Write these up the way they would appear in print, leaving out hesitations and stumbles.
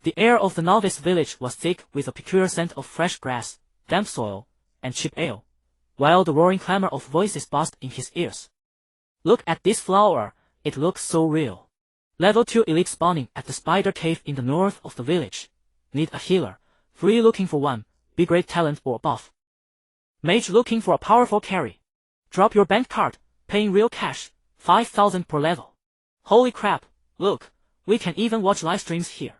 The air of the novice village was thick with a peculiar scent of fresh grass, damp soil, and cheap ale, while the roaring clamor of voices buzzed in his ears. Look at this flower, it looks so real. Level 2 elite spawning at the spider cave in the north of the village. Need a healer, free looking for one, B-grade talent or above. Mage looking for a powerful carry. Drop your bank card, paying real cash, 5,000 per level. Holy crap, look, we can even watch live streams here.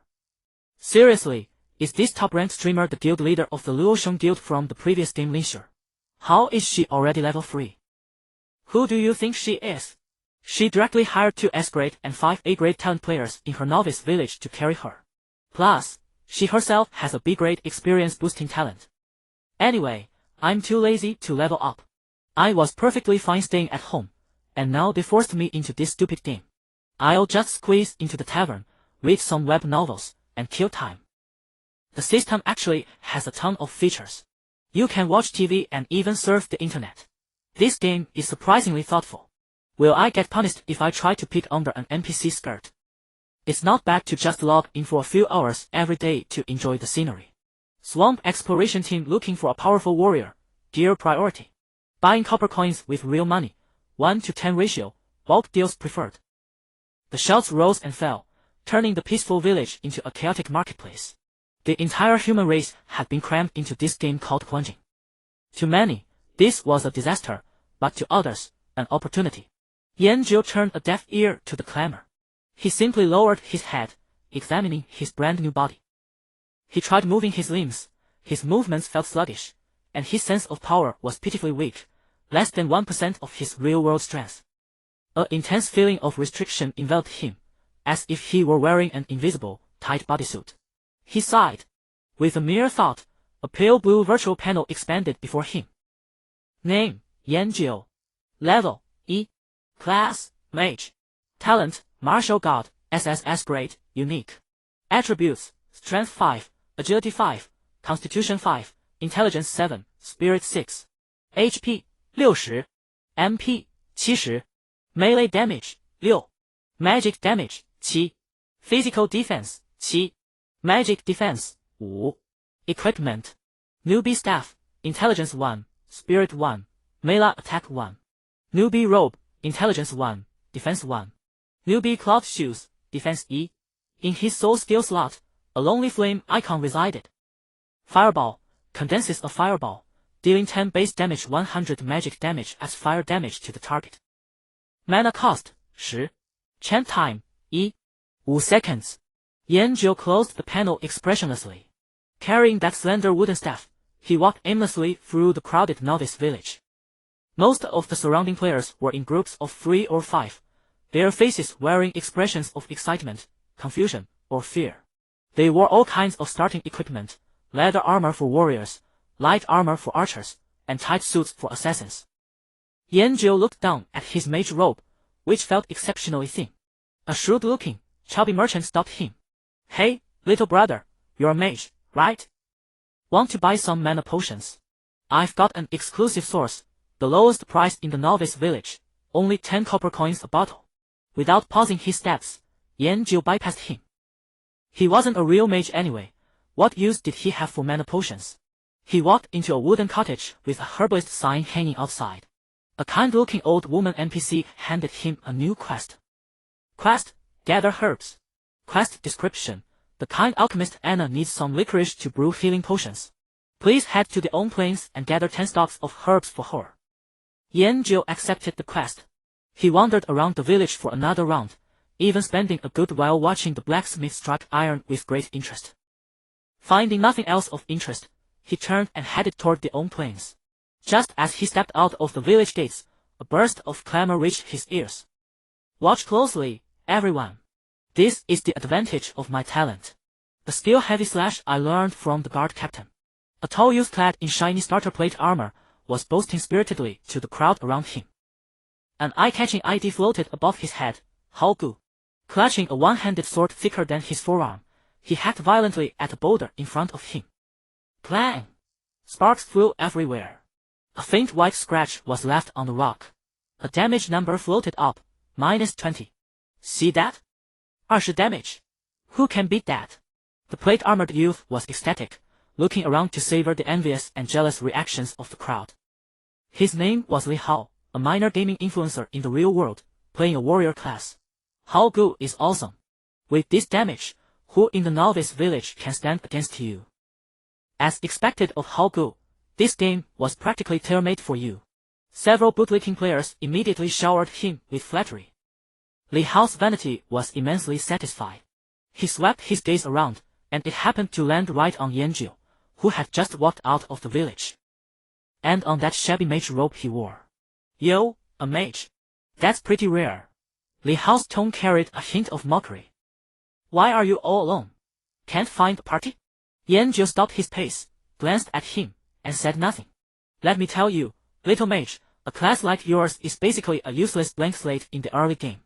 Seriously, is this top-ranked streamer the guild leader of the Luosheng guild from the previous game Linsher? How is she already level 3? Who do you think she is? She directly hired 2 S-grade and 5 A-grade talent players in her novice village to carry her. Plus, she herself has a B-grade experience boosting talent. Anyway, I'm too lazy to level up. I was perfectly fine staying at home, and now they forced me into this stupid game. I'll just squeeze into the tavern, read some web novels, and kill time. The system actually has a ton of features. You can watch TV and even surf the internet. This game is surprisingly thoughtful. Will I get punished if I try to peek under an NPC skirt? It's not bad to just log in for a few hours every day to enjoy the scenery. Swamp exploration team looking for a powerful warrior, gear priority. Buying copper coins with real money, 1:10 ratio, bulk deals preferred. The shouts rose and fell, turning the peaceful village into a chaotic marketplace. The entire human race had been crammed into this game called plunging. To many, this was a disaster, but to others, an opportunity. Yanzhou turned a deaf ear to the clamor. He simply lowered his head, examining his brand new body. He tried moving his limbs, his movements felt sluggish, and his sense of power was pitifully weak, less than 1% of his real-world strength. An intense feeling of restriction enveloped him, as if he were wearing an invisible, tight bodysuit. He sighed. With a mere thought, a pale blue virtual panel expanded before him. Name, Yanzhou. Level, E. Class, Mage. Talent, Martial God, SSS grade, Unique. Attributes, Strength 5, Agility 5, Constitution 5, Intelligence 7, Spirit 6. HP, 60. MP, 70. Melee damage, 6. Magic damage, 7. Physical defense, 7. Magic defense, 5. Equipment. Newbie staff, Intelligence 1, Spirit 1, Melee attack 1. Newbie robe, Intelligence 1, Defense 1. Newbie cloth shoes, Defense E. In his soul skill slot, a lonely flame icon resided. Fireball, condenses a fireball, dealing 10 base damage 100 magic damage as fire damage to the target. Mana cost, 10. Chant time, 5 seconds. Yanzhou closed the panel expressionlessly. Carrying that slender wooden staff, he walked aimlessly through the crowded novice village. Most of the surrounding players were in groups of 3 or 5, their faces wearing expressions of excitement, confusion, or fear. They wore all kinds of starting equipment, leather armor for warriors, light armor for archers, and tight suits for assassins. Yanzhou looked down at his mage robe, which felt exceptionally thin. A shrewd-looking, chubby merchant stopped him. Hey, little brother, you're a mage, right? Want to buy some mana potions? I've got an exclusive source, the lowest price in the novice village, only 10 copper coins a bottle. Without pausing his steps, Yanzhou bypassed him. He wasn't a real mage anyway. What use did he have for mana potions? He walked into a wooden cottage with a herbalist sign hanging outside. A kind-looking old woman NPC handed him a new quest. Quest, gather herbs. Quest description, the kind alchemist Anna needs some licorice to brew healing potions. Please head to the Own Plains and gather 10 stalks of herbs for her. Yanzhou accepted the quest. He wandered around the village for another round, even spending a good while watching the blacksmith strike iron with great interest. Finding nothing else of interest, he turned and headed toward the Own Plains. Just as he stepped out of the village gates, a burst of clamor reached his ears. Watch closely, everyone. This is the advantage of my talent. The skill-heavy slash I learned from the guard captain. A tall youth clad in shiny starter plate armor was boasting spiritedly to the crowd around him. An eye-catching ID floated above his head, Hao Gu. Clutching a one-handed sword thicker than his forearm, he hacked violently at a boulder in front of him. Clang! Sparks flew everywhere. A faint white scratch was left on the rock. A damage number floated up, -20. See that? 20 damage. Who can beat that? The plate-armored youth was ecstatic, looking around to savor the envious and jealous reactions of the crowd. His name was Li Hao, a minor gaming influencer in the real world, playing a warrior class. Hao Gu is awesome. With this damage, who in the novice village can stand against you? As expected of Hao Gu, this game was practically tailor-made for you. Several bootlicking players immediately showered him with flattery. Li Hao's vanity was immensely satisfied. He swept his gaze around, and it happened to land right on Yanjiu, who had just walked out of the village. And on that shabby mage robe he wore. Yo, a mage. That's pretty rare. Li Hao's tone carried a hint of mockery. Why are you all alone? Can't find a party? Yanjiu stopped his pace, glanced at him, and said nothing. Let me tell you, little mage, a class like yours is basically a useless blank slate in the early game.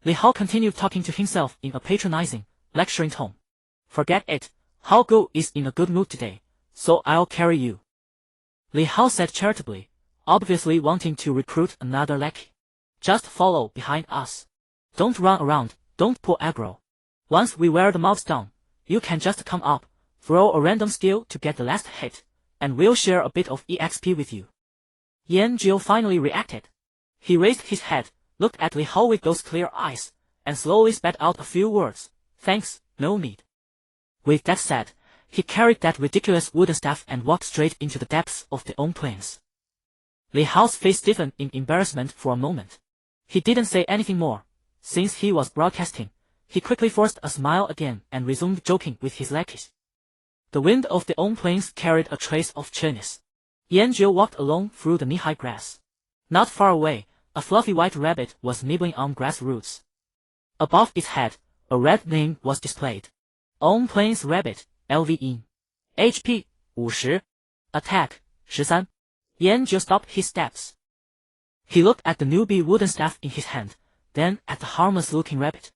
Li Hao continued talking to himself in a patronizing, lecturing tone. Forget it, Hao Gu is in a good mood today, so I'll carry you. Li Hao said charitably, obviously wanting to recruit another lackey. Just follow behind us. Don't run around, don't pull aggro. Once we wear the mobs down, you can just come up, throw a random skill to get the last hit, and we'll share a bit of EXP with you. Yanjiu finally reacted. He raised his head, looked at Li Hao with those clear eyes, and slowly spat out a few words. Thanks, no need. With that said, he carried that ridiculous wooden staff and walked straight into the depths of their own plains. Li Hao's face stiffened in embarrassment for a moment. He didn't say anything more. Since he was broadcasting, he quickly forced a smile again and resumed joking with his lackeys. The wind of their own plains carried a trace of chilliness. Yanjiu walked along through the knee-high grass. Not far away, a fluffy white rabbit was nibbling on grass roots. Above its head, a red name was displayed. Own Plains Rabbit, LVE. HP, 50. Attack, 13. Yanjiu stopped his steps. He looked at the newbie wooden staff in his hand, then at the harmless-looking rabbit.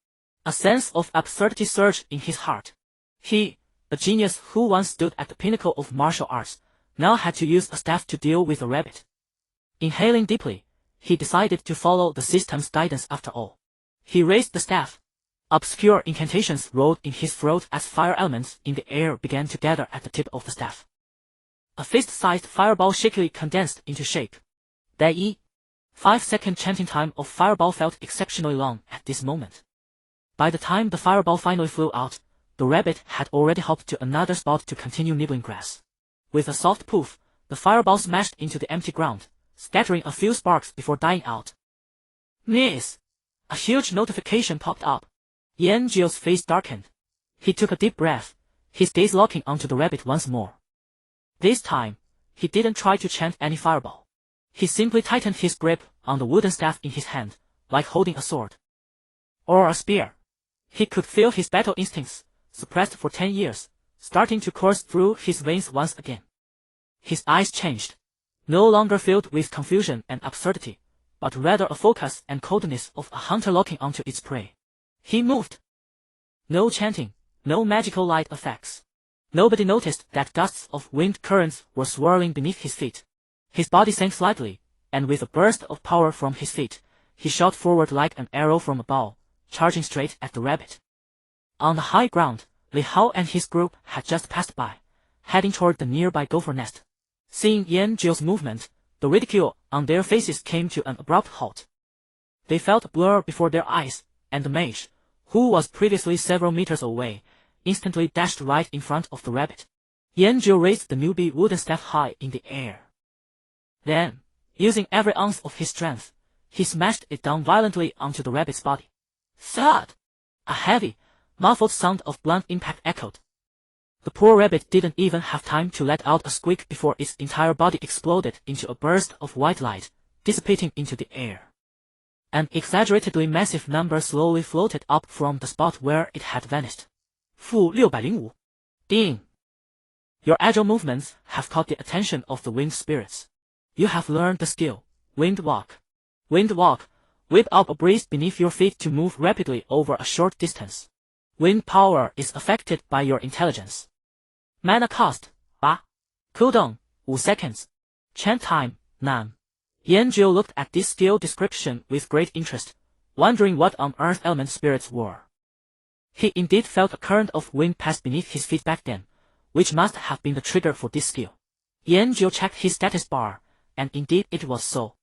A sense of absurdity surged in his heart. He, a genius who once stood at the pinnacle of martial arts, now had to use a staff to deal with a rabbit. Inhaling deeply, he decided to follow the system's guidance after all. He raised the staff. Obscure incantations rolled in his throat as fire elements in the air began to gather at the tip of the staff. A fist-sized fireball shakily condensed into shape. Dai. 5-second chanting time of fireball felt exceptionally long at this moment. By the time the fireball finally flew out, the rabbit had already hopped to another spot to continue nibbling grass. With a soft poof, the fireball smashed into the empty ground, scattering a few sparks before dying out. Miss! A huge notification popped up. Yanjiu's face darkened. He took a deep breath, his gaze locking onto the rabbit once more. This time, he didn't try to chant any fireball. He simply tightened his grip on the wooden staff in his hand, like holding a sword. Or a spear. He could feel his battle instincts, suppressed for 10 years, starting to course through his veins once again. His eyes changed. No longer filled with confusion and absurdity, but rather a focus and coldness of a hunter locking onto its prey. He moved. No chanting, no magical light effects. Nobody noticed that gusts of wind currents were swirling beneath his feet. His body sank slightly, and with a burst of power from his feet, he shot forward like an arrow from a bow, charging straight at the rabbit. On the high ground, Li Hao and his group had just passed by, heading toward the nearby gopher nest. Seeing Yanjiu's movement, the ridicule on their faces came to an abrupt halt. They felt a blur before their eyes, and the mage, who was previously several meters away, instantly dashed right in front of the rabbit. Yanjiu raised the newbie wooden staff high in the air. Then, using every ounce of his strength, he smashed it down violently onto the rabbit's body. Thud! A heavy, muffled sound of blunt impact echoed. The poor rabbit didn't even have time to let out a squeak before its entire body exploded into a burst of white light, dissipating into the air. An exaggeratedly massive number slowly floated up from the spot where it had vanished. -605. Ding! Your agile movements have caught the attention of the wind spirits. You have learned the skill, Wind Walk. Wind Walk, whip up a breeze beneath your feet to move rapidly over a short distance. Wind power is affected by your intelligence. Mana cost, 8. Cooldown, 5 seconds. Chant time, 9. Yanjiu looked at this skill description with great interest, wondering what on earth element spirits were. He indeed felt a current of wind pass beneath his feet back then, which must have been the trigger for this skill. Yanjiu checked his status bar, and indeed it was so.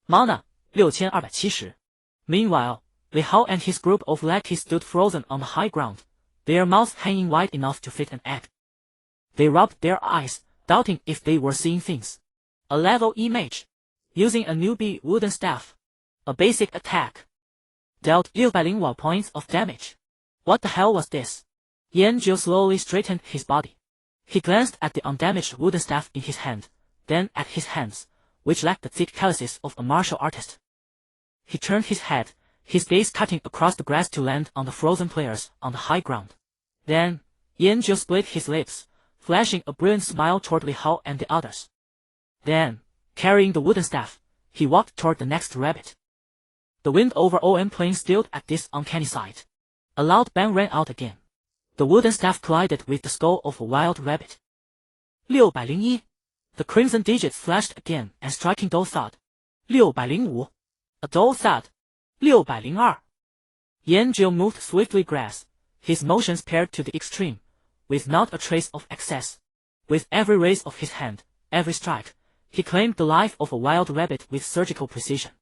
Mana, 6270. Meanwhile, Li Hao and his group of lackeys stood frozen on the high ground, their mouths hanging wide enough to fit an egg. They rubbed their eyes, doubting if they were seeing things. A level E mage, using a newbie wooden staff. A basic attack. Dealt 601 points of damage. What the hell was this? Yanjiu slowly straightened his body. He glanced at the undamaged wooden staff in his hand, then at his hands, which lacked the thick calluses of a martial artist. He turned his head, his gaze cutting across the grass to land on the frozen players on the high ground. Then, Yanjiu split his lips, flashing a brilliant smile toward Li Hao and the others. Then, carrying the wooden staff, he walked toward the next rabbit. The wind over OM plain stilled at this uncanny sight. A loud bang rang out again. The wooden staff collided with the skull of a wild rabbit. 601. The crimson digits flashed again and striking dull thud. 605. A dull thud. 602. Yanjiu moved swiftly grass, his motions paired to the extreme, with not a trace of excess. With every raise of his hand, every strike, he claimed the life of a wild rabbit with surgical precision.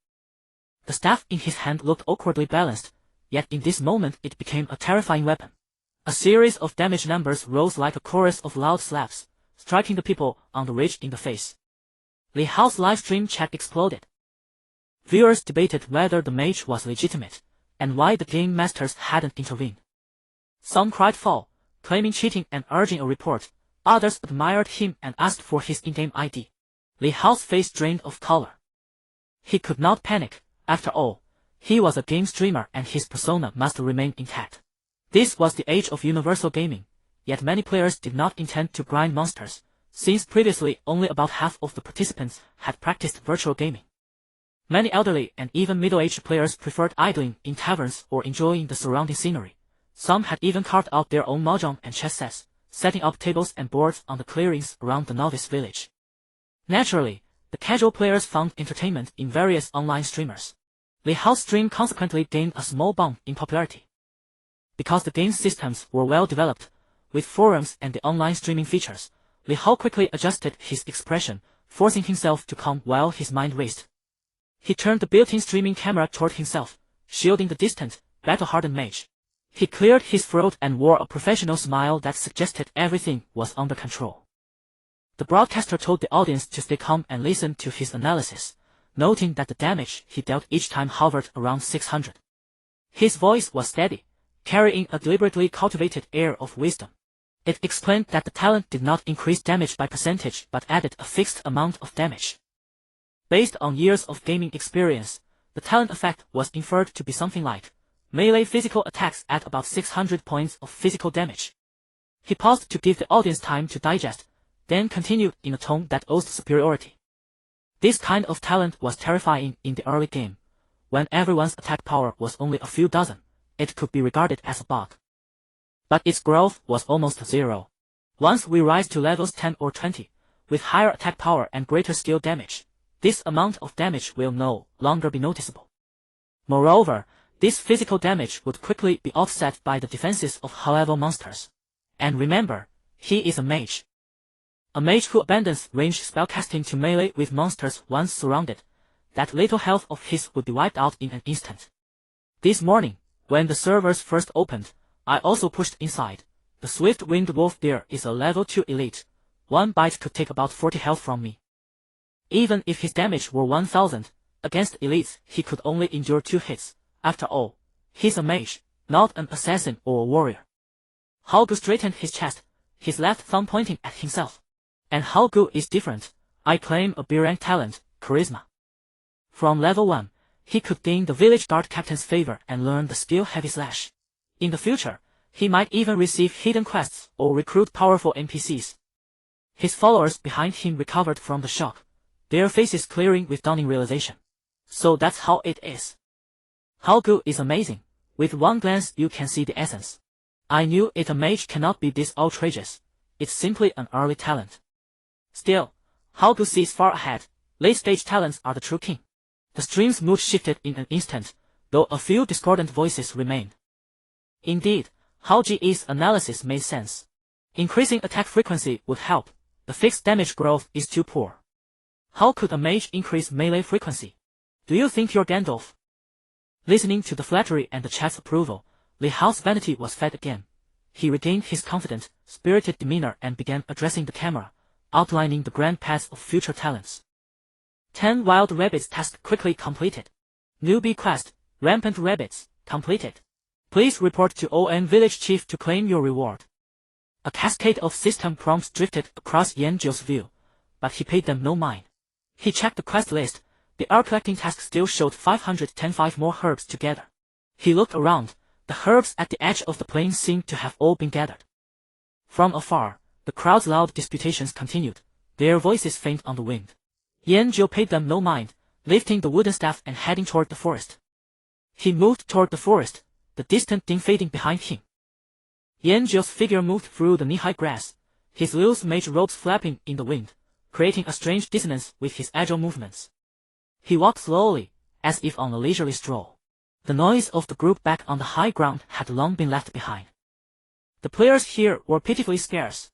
The staff in his hand looked awkwardly balanced, yet in this moment it became a terrifying weapon. A series of damage numbers rose like a chorus of loud slaps, striking the people on the ridge in the face. Li Hao's livestream chat exploded. Viewers debated whether the mage was legitimate, and why the game masters hadn't intervened. Some cried foul, claiming cheating and urging a report. Others admired him and asked for his in-game ID. Li Hao's face drained of color. He could not panic. After all, he was a game streamer and his persona must remain intact. This was the age of universal gaming, yet many players did not intend to grind monsters, since previously only about half of the participants had practiced virtual gaming. Many elderly and even middle-aged players preferred idling in taverns or enjoying the surrounding scenery. Some had even carved out their own mahjong and chess sets, setting up tables and boards on the clearings around the novice village. Naturally, the casual players found entertainment in various online streamers. Li Hao's stream consequently gained a small bump in popularity. Because the game's systems were well developed, with forums and the online streaming features, Li Hao quickly adjusted his expression, forcing himself to calm while his mind raced. He turned the built-in streaming camera toward himself, shielding the distant, battle-hardened mage. He cleared his throat and wore a professional smile that suggested everything was under control. The broadcaster told the audience to stay calm and listen to his analysis, noting that the damage he dealt each time hovered around 600. His voice was steady, carrying a deliberately cultivated air of wisdom. It explained that the talent did not increase damage by percentage but added a fixed amount of damage. Based on years of gaming experience, the talent effect was inferred to be something like melee physical attacks at about 600 points of physical damage. He paused to give the audience time to digest, then continued in a tone that oozed superiority. This kind of talent was terrifying in the early game. When everyone's attack power was only a few dozen, it could be regarded as a bug. But its growth was almost zero. Once we rise to levels 10 or 20, with higher attack power and greater skill damage, this amount of damage will no longer be noticeable. Moreover, this physical damage would quickly be offset by the defenses of high-level monsters. And remember, he is a mage. A mage who abandons ranged spellcasting to melee with monsters once surrounded, that little health of his would be wiped out in an instant. This morning, when the servers first opened, I also pushed inside. The swift-winged wolf there is a level 2 elite. One bite could take about 40 health from me. Even if his damage were 1000, against elites he could only endure 2 hits. After all, he's a mage, not an assassin or a warrior. Haogu straightened his chest, his left thumb pointing at himself. And Haogu is different. I claim a B-rank talent, charisma. From level 1, he could gain the village guard captain's favor and learn the skill heavy slash. In the future, he might even receive hidden quests or recruit powerful NPCs. His followers behind him recovered from the shock, their faces clearing with dawning realization. So that's how it is. Haogu is amazing. With one glance you can see the essence. I knew it. A mage cannot be this outrageous. It's simply an early talent. Still, Haogu sees far ahead. Late-stage talents are the true king. The stream's mood shifted in an instant, though a few discordant voices remained. Indeed, How GE's analysis made sense. Increasing attack frequency would help, the fixed damage growth is too poor. How could a mage increase melee frequency? Do you think you're Gandalf? Listening to the flattery and the chat's approval, Li Hao's vanity was fed again. He regained his confident, spirited demeanor and began addressing the camera, outlining the grand paths of future talents. 10 Wild Rabbits task quickly completed. Newbie quest, Rampant Rabbits, completed. Please report to ON Village Chief to claim your reward. A cascade of system prompts drifted across Yanzhou's view, but he paid them no mind. He checked the quest list, the herb collecting task still showed 510 more herbs to gather. He looked around, the herbs at the edge of the plain seemed to have all been gathered. From afar, the crowd's loud disputations continued, their voices faint on the wind. Yanzhou paid them no mind, lifting the wooden staff and heading toward the forest. He moved toward the forest, the distant din fading behind him. Yanzhou's figure moved through the knee-high grass, his loose mage robes flapping in the wind, creating a strange dissonance with his agile movements. He walked slowly, as if on a leisurely stroll. The noise of the group back on the high ground had long been left behind. The players here were pitifully scarce.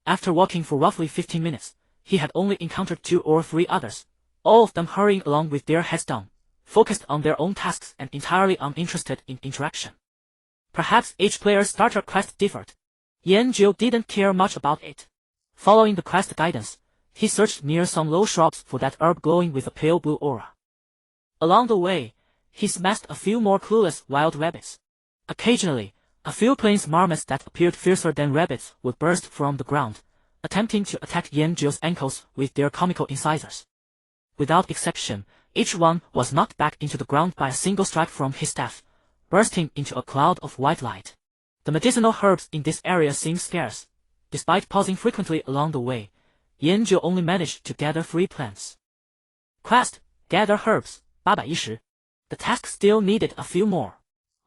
After walking for roughly 15 minutes, he had only encountered 2 or 3 others, all of them hurrying along with their heads down, focused on their own tasks and entirely uninterested in interaction. Perhaps each player's starter quest differed. Yanzhou didn't care much about it. Following the quest guidance, he searched near some low shrubs for that herb glowing with a pale blue aura. Along the way, he smashed a few more clueless wild rabbits. Occasionally, a few plains marmots that appeared fiercer than rabbits would burst from the ground, attempting to attack Yanzhou's ankles with their comical incisors. Without exception, each one was knocked back into the ground by a single strike from his staff, bursting into a cloud of white light. The medicinal herbs in this area seemed scarce. Despite pausing frequently along the way, Yanzhou only managed to gather 3 plants. Quest, gather herbs, 810. The task still needed a few more.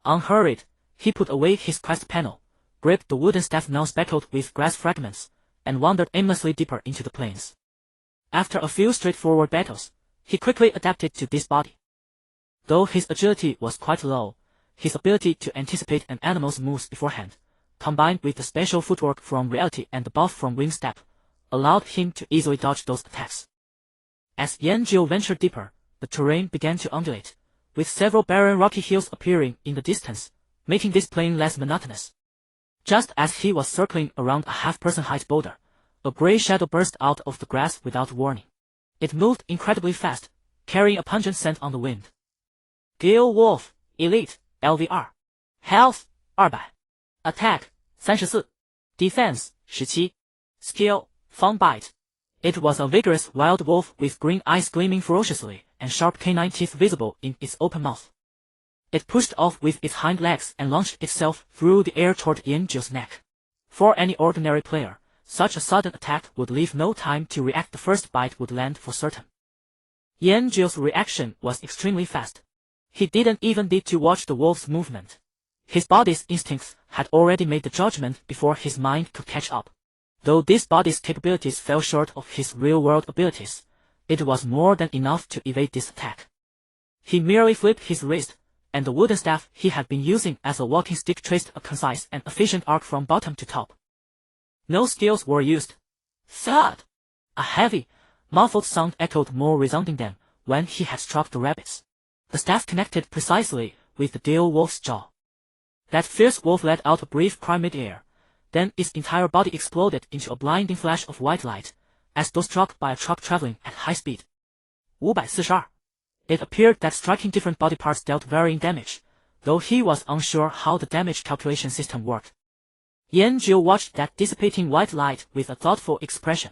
Unhurried, he put away his quest panel, gripped the wooden staff now speckled with grass fragments, and wandered aimlessly deeper into the plains. After a few straightforward battles, he quickly adapted to this body. Though his agility was quite low, his ability to anticipate an animal's moves beforehand, combined with the special footwork from reality and the buff from wing step, allowed him to easily dodge those attacks. As Yanzhou ventured deeper, the terrain began to undulate, with several barren rocky hills appearing in the distance, making this plain less monotonous. Just as he was circling around a half-person height boulder, a gray shadow burst out of the grass without warning. It moved incredibly fast, carrying a pungent scent on the wind. Gale Wolf, Elite, LVR. Health, 200. Attack, 34. Defense, 17. Skill, Fang Bite. It was a vigorous wild wolf with green eyes gleaming ferociously and sharp canine teeth visible in its open mouth. It pushed off with its hind legs and launched itself through the air toward Yanzhou's neck. For any ordinary player, such a sudden attack would leave no time to react. The first bite would land for certain. Yanzhou's reaction was extremely fast. He didn't even need to watch the wolf's movement. His body's instincts had already made the judgment before his mind could catch up. Though this body's capabilities fell short of his real-world abilities, it was more than enough to evade this attack. He merely flipped his wrist, and the wooden staff he had been using as a walking stick traced a concise and efficient arc from bottom to top. No skills were used. Thud! A heavy, muffled sound echoed more resounding than when he had struck the rabbits. The staff connected precisely with the Gale Wolf's jaw. That fierce wolf let out a brief cry mid-air, then its entire body exploded into a blinding flash of white light, as though struck by a truck traveling at high speed. 542. It appeared that striking different body parts dealt varying damage, though he was unsure how the damage calculation system worked. Yanzhou watched that dissipating white light with a thoughtful expression.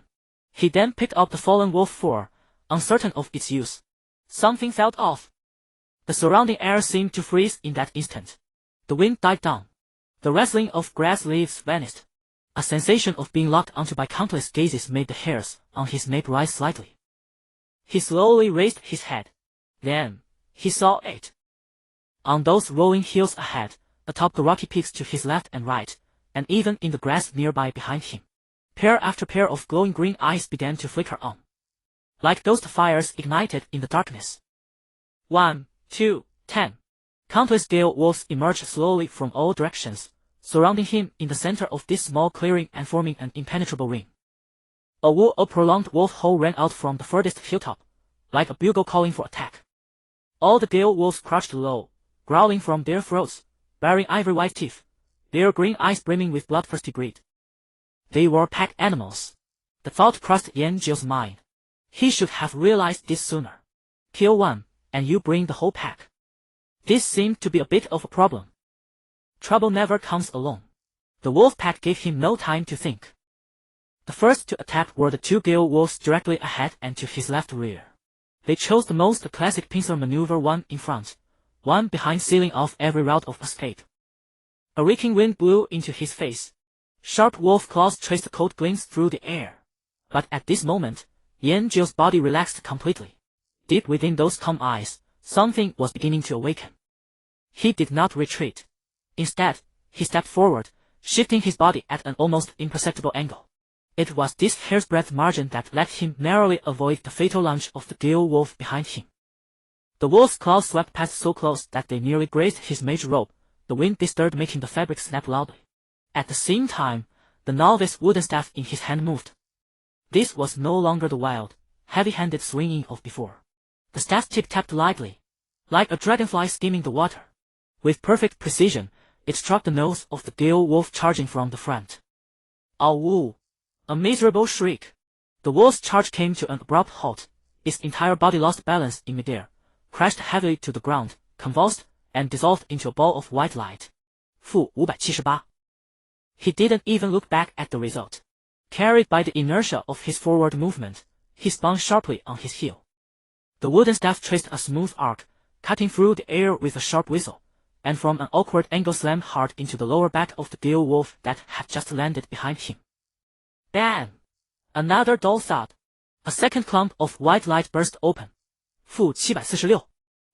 He then picked up the fallen wolf 4, uncertain of its use. Something felt off. The surrounding air seemed to freeze in that instant. The wind died down. The rustling of grass leaves vanished. A sensation of being locked onto by countless gazes made the hairs on his nape rise slightly. He slowly raised his head. Then, he saw it. On those rolling hills ahead, atop the rocky peaks to his left and right, and even in the grass nearby behind him, pair after pair of glowing green eyes began to flicker on. Like ghost fires ignited in the darkness. 1, 2, 10. Countless Gale Wolves emerged slowly from all directions, surrounding him in the center of this small clearing and forming an impenetrable ring. A prolonged wolf howl rang out from the furthest hilltop, like a bugle calling for attack. All the gale wolves crouched low, growling from their throats, baring ivory-white teeth, their green eyes brimming with bloodthirsty greed. They were pack animals. The thought crossed Yanjio's mind. He should have realized this sooner. Kill one, and you bring the whole pack. This seemed to be a bit of a problem. Trouble never comes alone. The wolf pack gave him no time to think. The first to attack were the two gale wolves directly ahead and to his left rear. They chose the most classic pincer maneuver, one in front, one behind, sealing off every route of escape. A reeking wind blew into his face. Sharp wolf claws traced cold gleams through the air. But at this moment, Yanjio's body relaxed completely. Deep within those calm eyes, something was beginning to awaken. He did not retreat. Instead, he stepped forward, shifting his body at an almost imperceptible angle. It was this hair's breadth margin that let him narrowly avoid the fatal lunge of the gale wolf behind him. The wolf's claws swept past so close that they nearly grazed his mage robe, the wind disturbed making the fabric snap loudly. At the same time, the novice wooden staff in his hand moved. This was no longer the wild, heavy-handed swinging of before. The staff tip-tapped lightly, like a dragonfly skimming the water. With perfect precision, it struck the nose of the gale wolf charging from the front. Ow! A miserable shriek. The wolf's charge came to an abrupt halt. Its entire body lost balance in midair, crashed heavily to the ground, convulsed, and dissolved into a ball of white light. Fu 578. He didn't even look back at the result. Carried by the inertia of his forward movement, he spun sharply on his heel. The wooden staff traced a smooth arc, cutting through the air with a sharp whistle, and from an awkward angle slammed hard into the lower back of the gale wolf that had just landed behind him. Bam! Another dull thud. A second clump of white light burst open. Fu 746.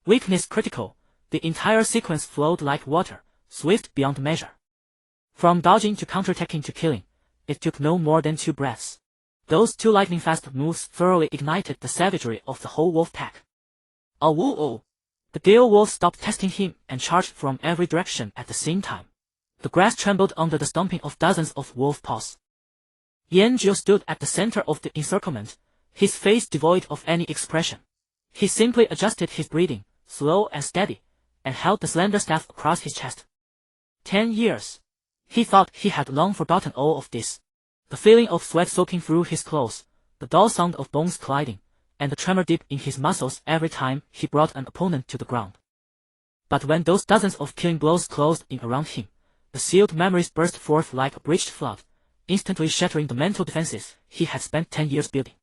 Weakness critical. The entire sequence flowed like water, swift beyond measure. From dodging to counterattacking to killing, it took no more than 2 breaths. Those 2 lightning-fast moves thoroughly ignited the savagery of the whole wolf pack. Oh! The gale wolf stopped testing him and charged from every direction at the same time. The grass trembled under the stomping of dozens of wolf paws. Yanjio stood at the center of the encirclement, his face devoid of any expression. He simply adjusted his breathing, slow and steady, and held the slender staff across his chest. 10 years. He thought he had long forgotten all of this. The feeling of sweat soaking through his clothes, the dull sound of bones colliding, and the tremor deep in his muscles every time he brought an opponent to the ground. But when those dozens of killing blows closed in around him, the sealed memories burst forth like a breached flood, instantly shattering the mental defenses he had spent 10 years building.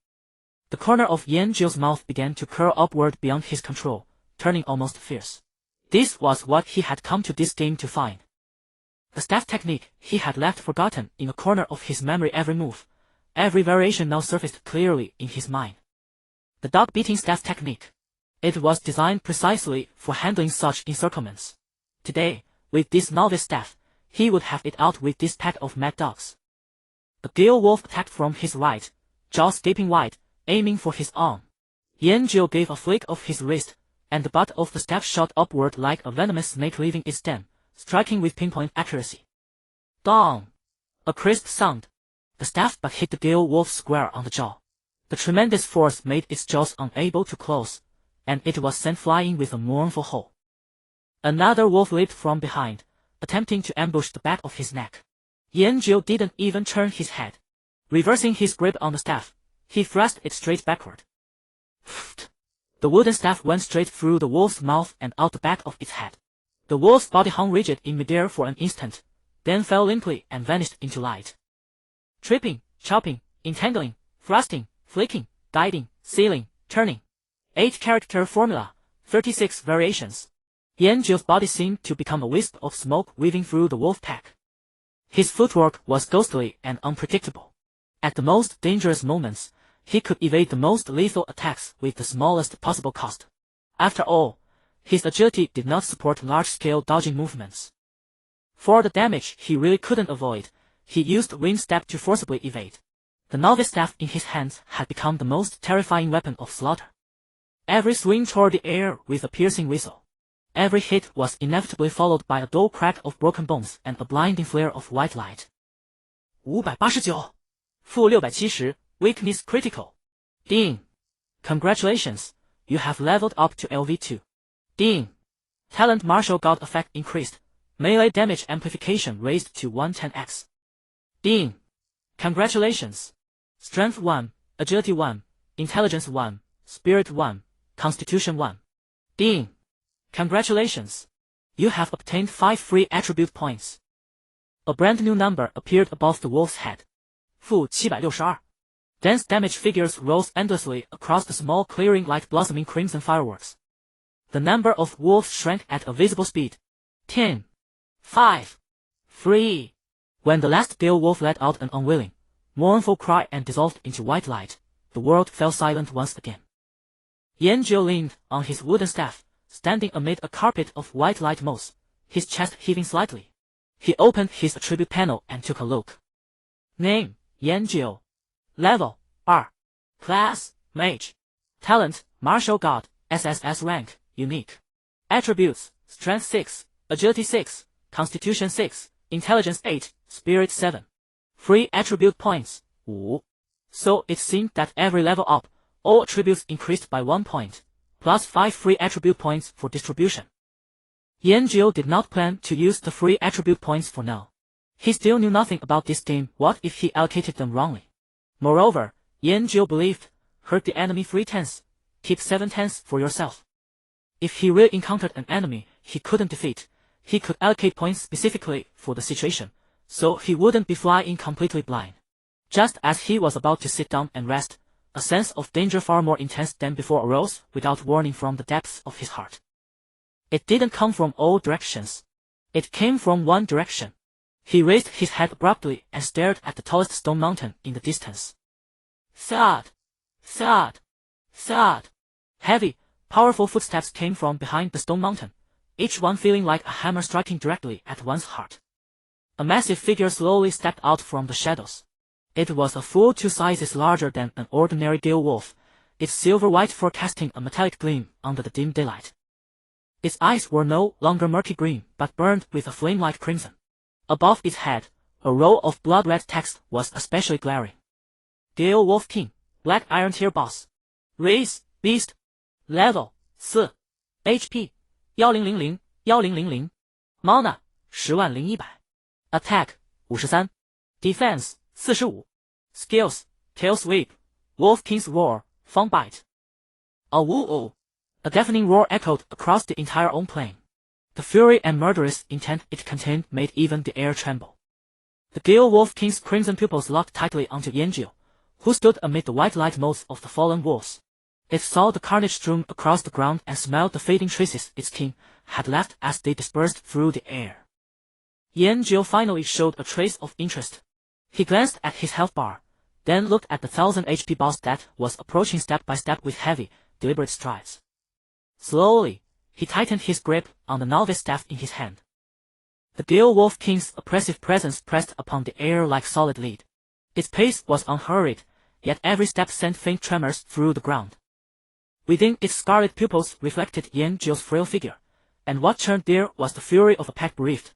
The corner of Yanjio's mouth began to curl upward beyond his control, turning almost fierce. This was what he had come to this game to find. The staff technique he had left forgotten in a corner of his memory. Every move, every variation now surfaced clearly in his mind. The dog-beating staff technique. It was designed precisely for handling such encirclements. Today, with this novice staff, he would have it out with this pack of mad dogs. The gale wolf attacked from his right, jaws gaping wide, aiming for his arm. Yanjio gave a flick of his wrist, and the butt of the staff shot upward like a venomous snake leaving its stem, striking with pinpoint accuracy. Dong! A crisp sound. The staff but hit the gale wolf square on the jaw. The tremendous force made its jaws unable to close, and it was sent flying with a mournful howl. Another wolf leaped from behind, attempting to ambush the back of his neck. Yanjio didn't even turn his head. Reversing his grip on the staff, he thrust it straight backward. The wooden staff went straight through the wolf's mouth and out the back of its head. The wolf's body hung rigid in midair for an instant, then fell limply and vanished into light. Tripping, chopping, entangling, thrusting, flicking, guiding, sealing, turning. 8-character formula, 36 variations. Yanjio's body seemed to become a wisp of smoke weaving through the wolf pack. His footwork was ghostly and unpredictable. At the most dangerous moments, he could evade the most lethal attacks with the smallest possible cost. After all, his agility did not support large-scale dodging movements. For the damage he really couldn't avoid, he used wind step to forcibly evade. The novice staff in his hands had become the most terrifying weapon of slaughter. Every swing tore the air with a piercing whistle. Every hit was inevitably followed by a dull crack of broken bones and a blinding flare of white light. 589. 负670, weakness critical. Ding. Congratulations, you have leveled up to LV2. Ding. Talent martial god effect increased. Melee damage amplification raised to 110x. Ding. Congratulations. Strength 1, Agility 1, Intelligence 1, Spirit 1, Constitution 1. Ding. Congratulations. You have obtained 5 free attribute points. A brand new number appeared above the wolf's head. 负762. Dense damage figures rose endlessly across the small clearing like blossoming crimson fireworks. The number of wolves shrank at a visible speed. 10, 5, 3. When the last gale wolf let out an unwilling, mournful cry and dissolved into white light, the world fell silent once again. Yanjiu leaned on his wooden staff, standing amid a carpet of white light moss, his chest heaving slightly. He opened his attribute panel and took a look. Name, Yanjiu. Level, R. Class, Mage. Talent, Martial God, SSS-rank, Unique. Attributes, Strength 6, Agility 6, Constitution 6, Intelligence 8, Spirit 7. Free attribute points, 5. So it seemed that every level up, all attributes increased by 1 point, plus 5 free attribute points for distribution. Yanjiu did not plan to use the free attribute points for now. He still knew nothing about this game. What if he allocated them wrongly? Moreover, Yanjiu believed, hurt the enemy 3 tenths, keep 7 tenths for yourself. If he really encountered an enemy he couldn't defeat, he could allocate points specifically for the situation, so he wouldn't be flying completely blind. Just as he was about to sit down and rest, a sense of danger far more intense than before arose without warning from the depths of his heart. It didn't come from all directions. It came from one direction. He raised his head abruptly and stared at the tallest stone mountain in the distance. Thud! Thud! Thud! Heavy, powerful footsteps came from behind the stone mountain, each one feeling like a hammer striking directly at one's heart. A massive figure slowly stepped out from the shadows. It was a full 2 sizes larger than an ordinary gale wolf, its silver-white fur casting a metallic gleam under the dim daylight. Its eyes were no longer murky green but burned with a flame-like crimson. Above its head, a row of blood-red text was especially glaring. Gale Wolf King, Black Iron Tier Boss. Race, Beast. Level, 4. HP, 1000, 1000. Mana, 100,100. Attack, 53. Defense, 45. Skills, Tail Sweep, Wolf King's Roar, Fang Bite. A woo-oo. A deafening roar echoed across the entire plain. The fury and murderous intent it contained made even the air tremble. The Gale Wolf King's crimson pupils locked tightly onto Yanjiu, who stood amid the white light motes of the fallen wolves. It saw the carnage strewn across the ground and smelled the fading traces its king had left as they dispersed through the air. Yanjiu finally showed a trace of interest. He glanced at his health bar, then looked at the 1000 HP boss that was approaching step by step with heavy, deliberate strides. Slowly, he tightened his grip on the novice staff in his hand. The Gale Wolf King's oppressive presence pressed upon the air like solid lead. Its pace was unhurried, yet every step sent faint tremors through the ground. Within its scarlet pupils reflected Yanjiu's frail figure, and what churned there was the fury of a pack bereaved.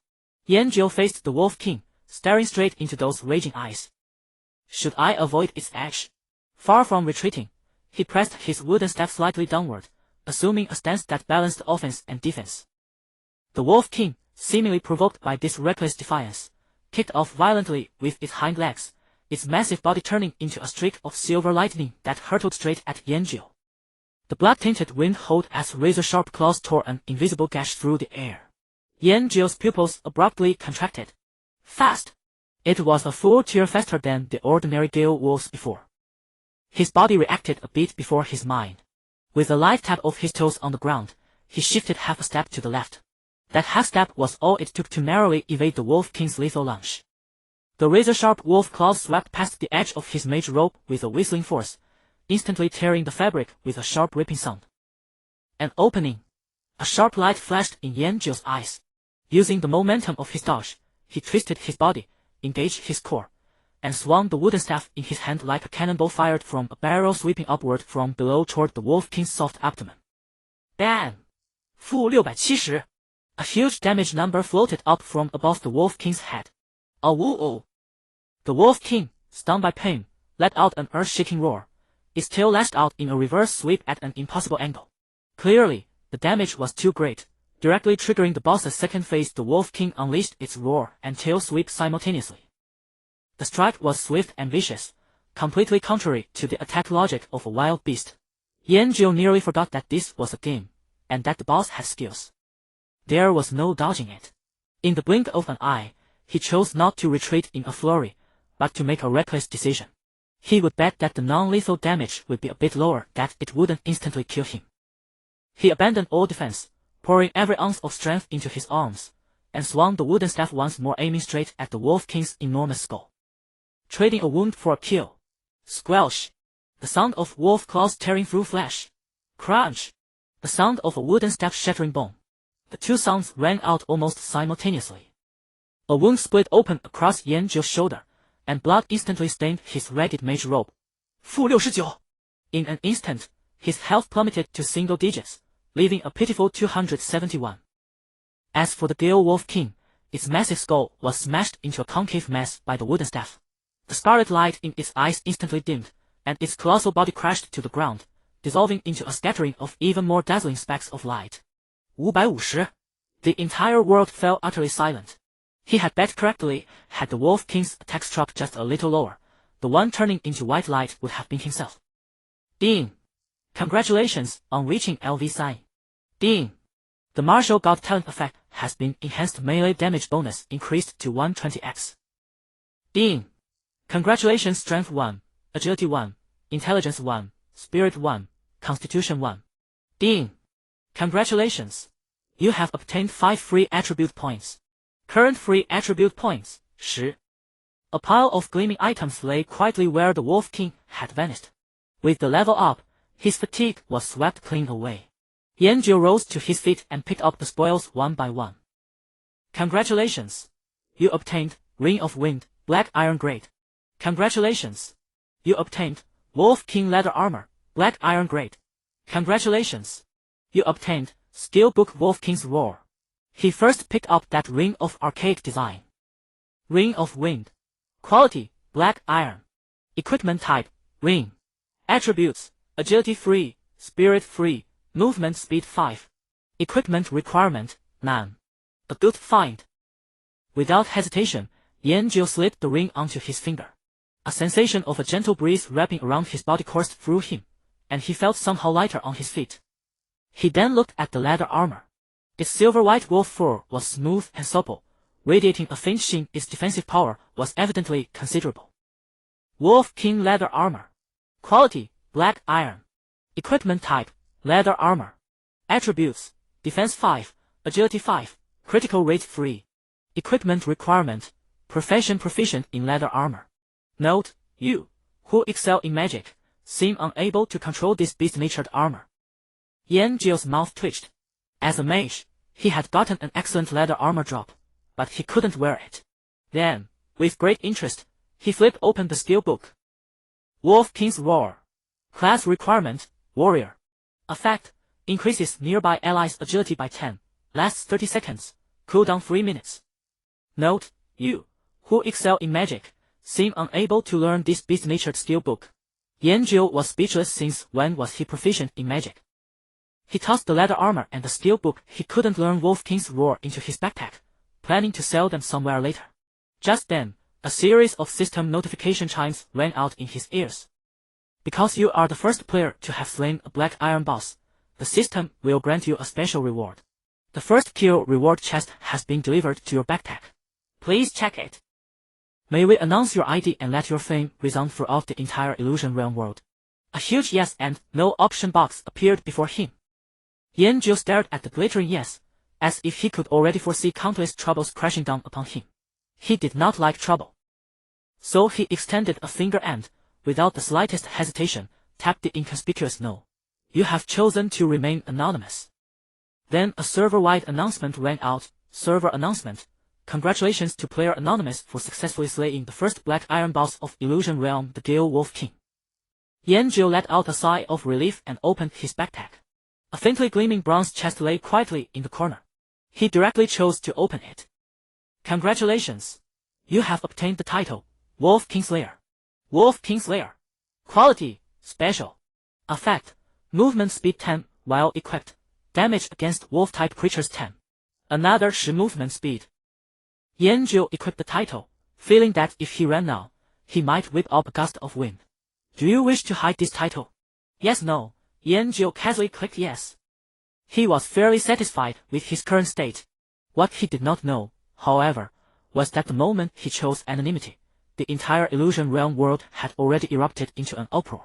Yanjiu faced the Wolf King, staring straight into those raging eyes. Should I avoid its edge? Far from retreating, he pressed his wooden staff slightly downward, assuming a stance that balanced offense and defense. The Wolf King, seemingly provoked by this reckless defiance, kicked off violently with its hind legs, its massive body turning into a streak of silver lightning that hurtled straight at Yanjiu. The blood-tinted wind howled as razor-sharp claws tore an invisible gash through the air. Yanjiu's pupils abruptly contracted. Fast! It was a full tier faster than the ordinary gale wolves before. His body reacted a beat before his mind. With a light tap of his toes on the ground, he shifted half a step to the left. That half step was all it took to narrowly evade the Wolf King's lethal lunge. The razor-sharp wolf claws swept past the edge of his mage robe with a whistling force, instantly tearing the fabric with a sharp ripping sound. An opening. A sharp light flashed in Yanjiu's eyes. Using the momentum of his dodge, he twisted his body, engaged his core, and swung the wooden staff in his hand like a cannonball fired from a barrel sweeping upward from below toward the Wolf King's soft abdomen. Bam! -670. A huge damage number floated up from above the Wolf King's head. A woo-oh. The Wolf King, stunned by pain, let out an earth-shaking roar. Its tail lashed out in a reverse sweep at an impossible angle. Clearly, the damage was too great. Directly triggering the boss's second phase, the Wolf King unleashed its roar and tail sweep simultaneously. The strike was swift and vicious, completely contrary to the attack logic of a wild beast. Yanjiu nearly forgot that this was a game, and that the boss had skills. There was no dodging it. In the blink of an eye, he chose not to retreat in a flurry, but to make a reckless decision. He would bet that the non-lethal damage would be a bit lower, that it wouldn't instantly kill him. He abandoned all defense, pouring every ounce of strength into his arms, and swung the wooden staff once more, aiming straight at the Wolf King's enormous skull. Trading a wound for a kill. Squelch. The sound of wolf claws tearing through flesh. Crunch. The sound of a wooden staff shattering bone. The two sounds rang out almost simultaneously. A wound split open across Yanjiu's shoulder, and blood instantly stained his ragged mage robe. -69. In an instant, his health plummeted to single digits, leaving a pitiful 271. As for the Gale Wolf King, its massive skull was smashed into a concave mass by the wooden staff. The scarlet light in its eyes instantly dimmed, and its colossal body crashed to the ground, dissolving into a scattering of even more dazzling specks of light. 550. The entire world fell utterly silent. He had bet correctly. Had the Wolf King's attack struck just a little lower, the one turning into white light would have been himself. Ding! Congratulations on reaching LV sign. Ding! The martial god talent effect has been enhanced. Melee damage bonus increased to 120x. Ding! Congratulations. Strength 1, Agility 1, Intelligence 1, Spirit 1, Constitution 1. Ding! Congratulations! You have obtained 5 free attribute points. Current free attribute points, 10. A pile of gleaming items lay quietly where the Wolf King had vanished. With the level up, his fatigue was swept clean away. Yanjiu rose to his feet and picked up the spoils one by one. Congratulations! You obtained Ring of Wind, Black Iron Grade. Congratulations! You obtained Wolf King Leather Armor, Black Iron Grade. Congratulations! You obtained Skill Book Wolf King's Roar. He first picked up that ring of archaic design. Ring of Wind. Quality, Black Iron. Equipment type, Ring. Attributes, Agility 3, Spirit 3, Movement Speed 5. Equipment requirement, none. A good find. Without hesitation, Yanjiu slid the ring onto his finger. A sensation of a gentle breeze wrapping around his body coursed through him, and he felt somehow lighter on his feet. He then looked at the leather armor. Its silver-white wolf fur was smooth and supple, radiating a faint sheen. Its defensive power was evidently considerable. Wolf King Leather Armor. Quality, Black Iron. Equipment type, Leather Armor. Attributes, Defense 5, Agility 5, Critical Rate 3. Equipment requirement, Profession proficient in leather armor. Note, you, who excel in magic, seem unable to control this beast-natured armor. Yanjiu's mouth twitched. As a mage, he had gotten an excellent leather armor drop, but he couldn't wear it. Then, with great interest, he flipped open the skill book. Wolf King's Roar. Class requirement, Warrior. Effect, increases nearby allies' agility by 10, lasts 30 seconds, cooldown 3 minutes. Note, you, who excel in magic, seem unable to learn this beast-natured skill book. Yanjiu was speechless. Since when was he proficient in magic? He tossed the leather armor and the skill book he couldn't learn Wolf King's Roar into his backpack, planning to sell them somewhere later. Just then, a series of system notification chimes rang out in his ears. Because you are the first player to have slain a Black Iron boss, the system will grant you a special reward. The first kill reward chest has been delivered to your backpack. Please check it. May we announce your ID and let your fame resound throughout the entire Illusion Realm world? A huge yes and no option box appeared before him. Yanjiu stared at the glittering yes, as if he could already foresee countless troubles crashing down upon him. He did not like trouble. So he extended a finger and, without the slightest hesitation, tapped the inconspicuous no. You have chosen to remain anonymous. Then a server-wide announcement rang out. Server announcement. Congratulations to player Anonymous for successfully slaying the first Black Iron boss of Illusion Realm, the Gale Wolf King. Yanjiu let out a sigh of relief and opened his backpack. A faintly gleaming bronze chest lay quietly in the corner. He directly chose to open it. Congratulations! You have obtained the title, Wolf Kingslayer. Wolf Kingslayer. Quality, Special. Effect, Movement speed 10, while equipped. Damage against wolf-type creatures 10. Another movement speed. Yanjiu equipped the title, feeling that if he ran now, he might whip up a gust of wind. Do you wish to hide this title? Yes, no. Yanjiu casually clicked yes. He was fairly satisfied with his current state. What he did not know, however, was that the moment he chose anonymity, the entire illusion realm world had already erupted into an uproar.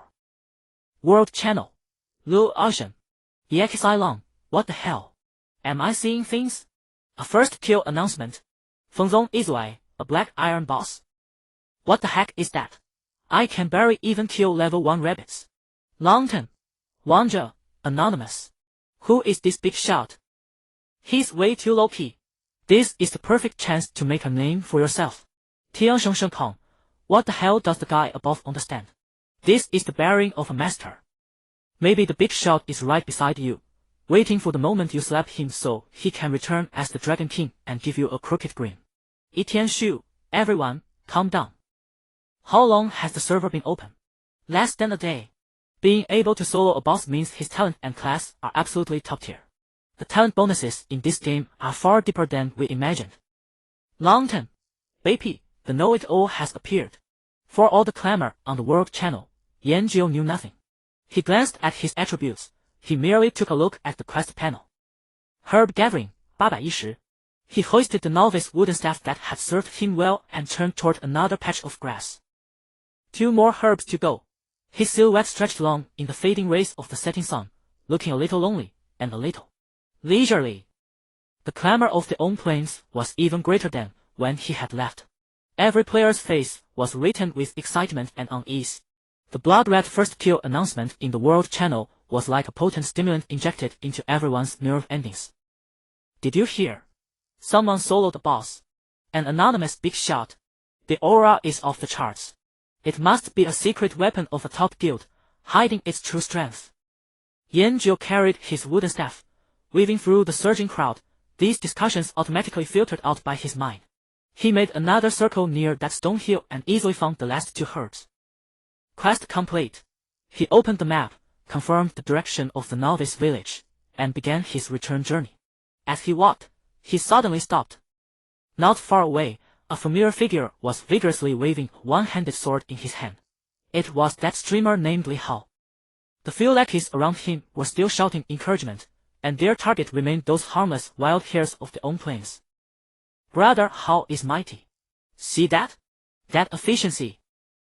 World Channel. Lu Ocean. Yekisai, what the hell? Am I seeing things? A first kill announcement. Fengzong Izui, a black iron boss. What the heck is that? I can barely even kill level 1 rabbits. Longton. Wangzhe, anonymous. Who is this big shot? He's way too low-key. This is the perfect chance to make a name for yourself. Tian Shengshengkong. What the hell does the guy above understand? This is the bearing of a master. Maybe the big shot is right beside you, waiting for the moment you slap him so he can return as the Dragon King and give you a crooked grin. Etian Shu, everyone, calm down. How long has the server been open? Less than a day. Being able to solo a boss means his talent and class are absolutely top tier. The talent bonuses in this game are far deeper than we imagined. Longton. Baby, the know-it-all has appeared. For all the clamor on the World Channel, Yanjiu knew nothing. He glanced at his attributes. He merely took a look at the quest panel. Herb gathering, 810. He hoisted the novice wooden staff that had served him well and turned toward another patch of grass. 2 more herbs to go. His silhouette stretched long in the fading rays of the setting sun, looking a little lonely, and a little leisurely. The clamor of the own plains was even greater than when he had left. Every player's face was written with excitement and unease. The blood-red first kill announcement in the World Channel was like a potent stimulant injected into everyone's nerve endings. Did you hear? Someone soloed the boss. An anonymous big shot. The aura is off the charts. It must be a secret weapon of a top guild, hiding its true strength. Yanjiu carried his wooden staff. Weaving through the surging crowd, these discussions automatically filtered out by his mind. He made another circle near that stone hill and easily found the last 2 herbs. Quest complete. He opened the map, confirmed the direction of the novice village, and began his return journey. As he walked, he suddenly stopped. Not far away, a familiar figure was vigorously waving a one-handed sword in his hand. It was that streamer named Li Hao. The few lackeys around him were still shouting encouragement, and their target remained those harmless wild hares of the own plains. Brother Hao is mighty. See that? That efficiency.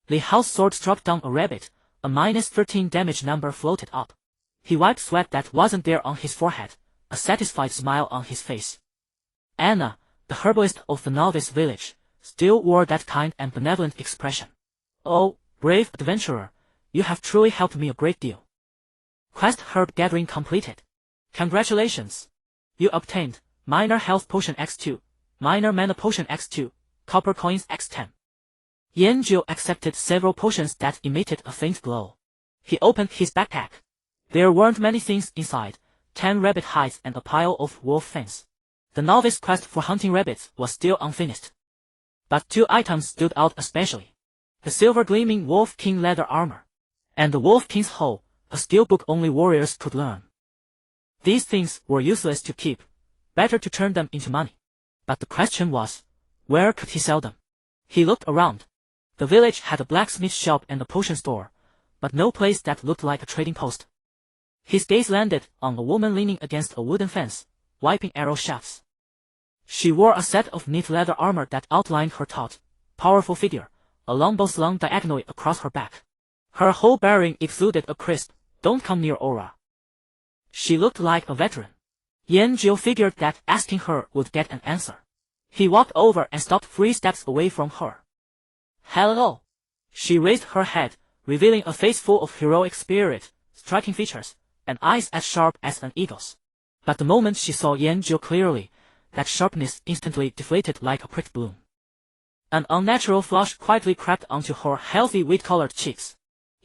Li Hao's sword struck down a rabbit, a -13 damage number floated up. He wiped sweat that wasn't there on his forehead, a satisfied smile on his face. Anna, the herbalist of the novice village, still wore that kind and benevolent expression. Oh, brave adventurer, you have truly helped me a great deal. Quest herb gathering completed. Congratulations! You obtained Minor Health Potion X2, Minor Mana Potion X2, Copper Coins X10. Yanjiu accepted several potions that emitted a faint glow. He opened his backpack. There weren't many things inside, 10 rabbit hides and a pile of wolf fangs. The novice quest for hunting rabbits was still unfinished. But 2 items stood out especially. The silver gleaming Wolf King leather armor. And the Wolf King's hoe, a skill book only warriors could learn. These things were useless to keep, better to turn them into money. But the question was, where could he sell them? He looked around. The village had a blacksmith shop and a potion store, but no place that looked like a trading post. His gaze landed on a woman leaning against a wooden fence, wiping arrow shafts. She wore a set of neat leather armor that outlined her taut, powerful figure, a longbow slung diagonally across her back. Her whole bearing exuded a crisp, don't come near aura. She looked like a veteran. Yanjiu figured that asking her would get an answer. He walked over and stopped 3 steps away from her. Hello. She raised her head, revealing a face full of heroic spirit, striking features, and eyes as sharp as an eagle's. But the moment she saw Yanjiu clearly, that sharpness instantly deflated like a pricked bloom. An unnatural flush quietly crept onto her healthy wheat-colored cheeks.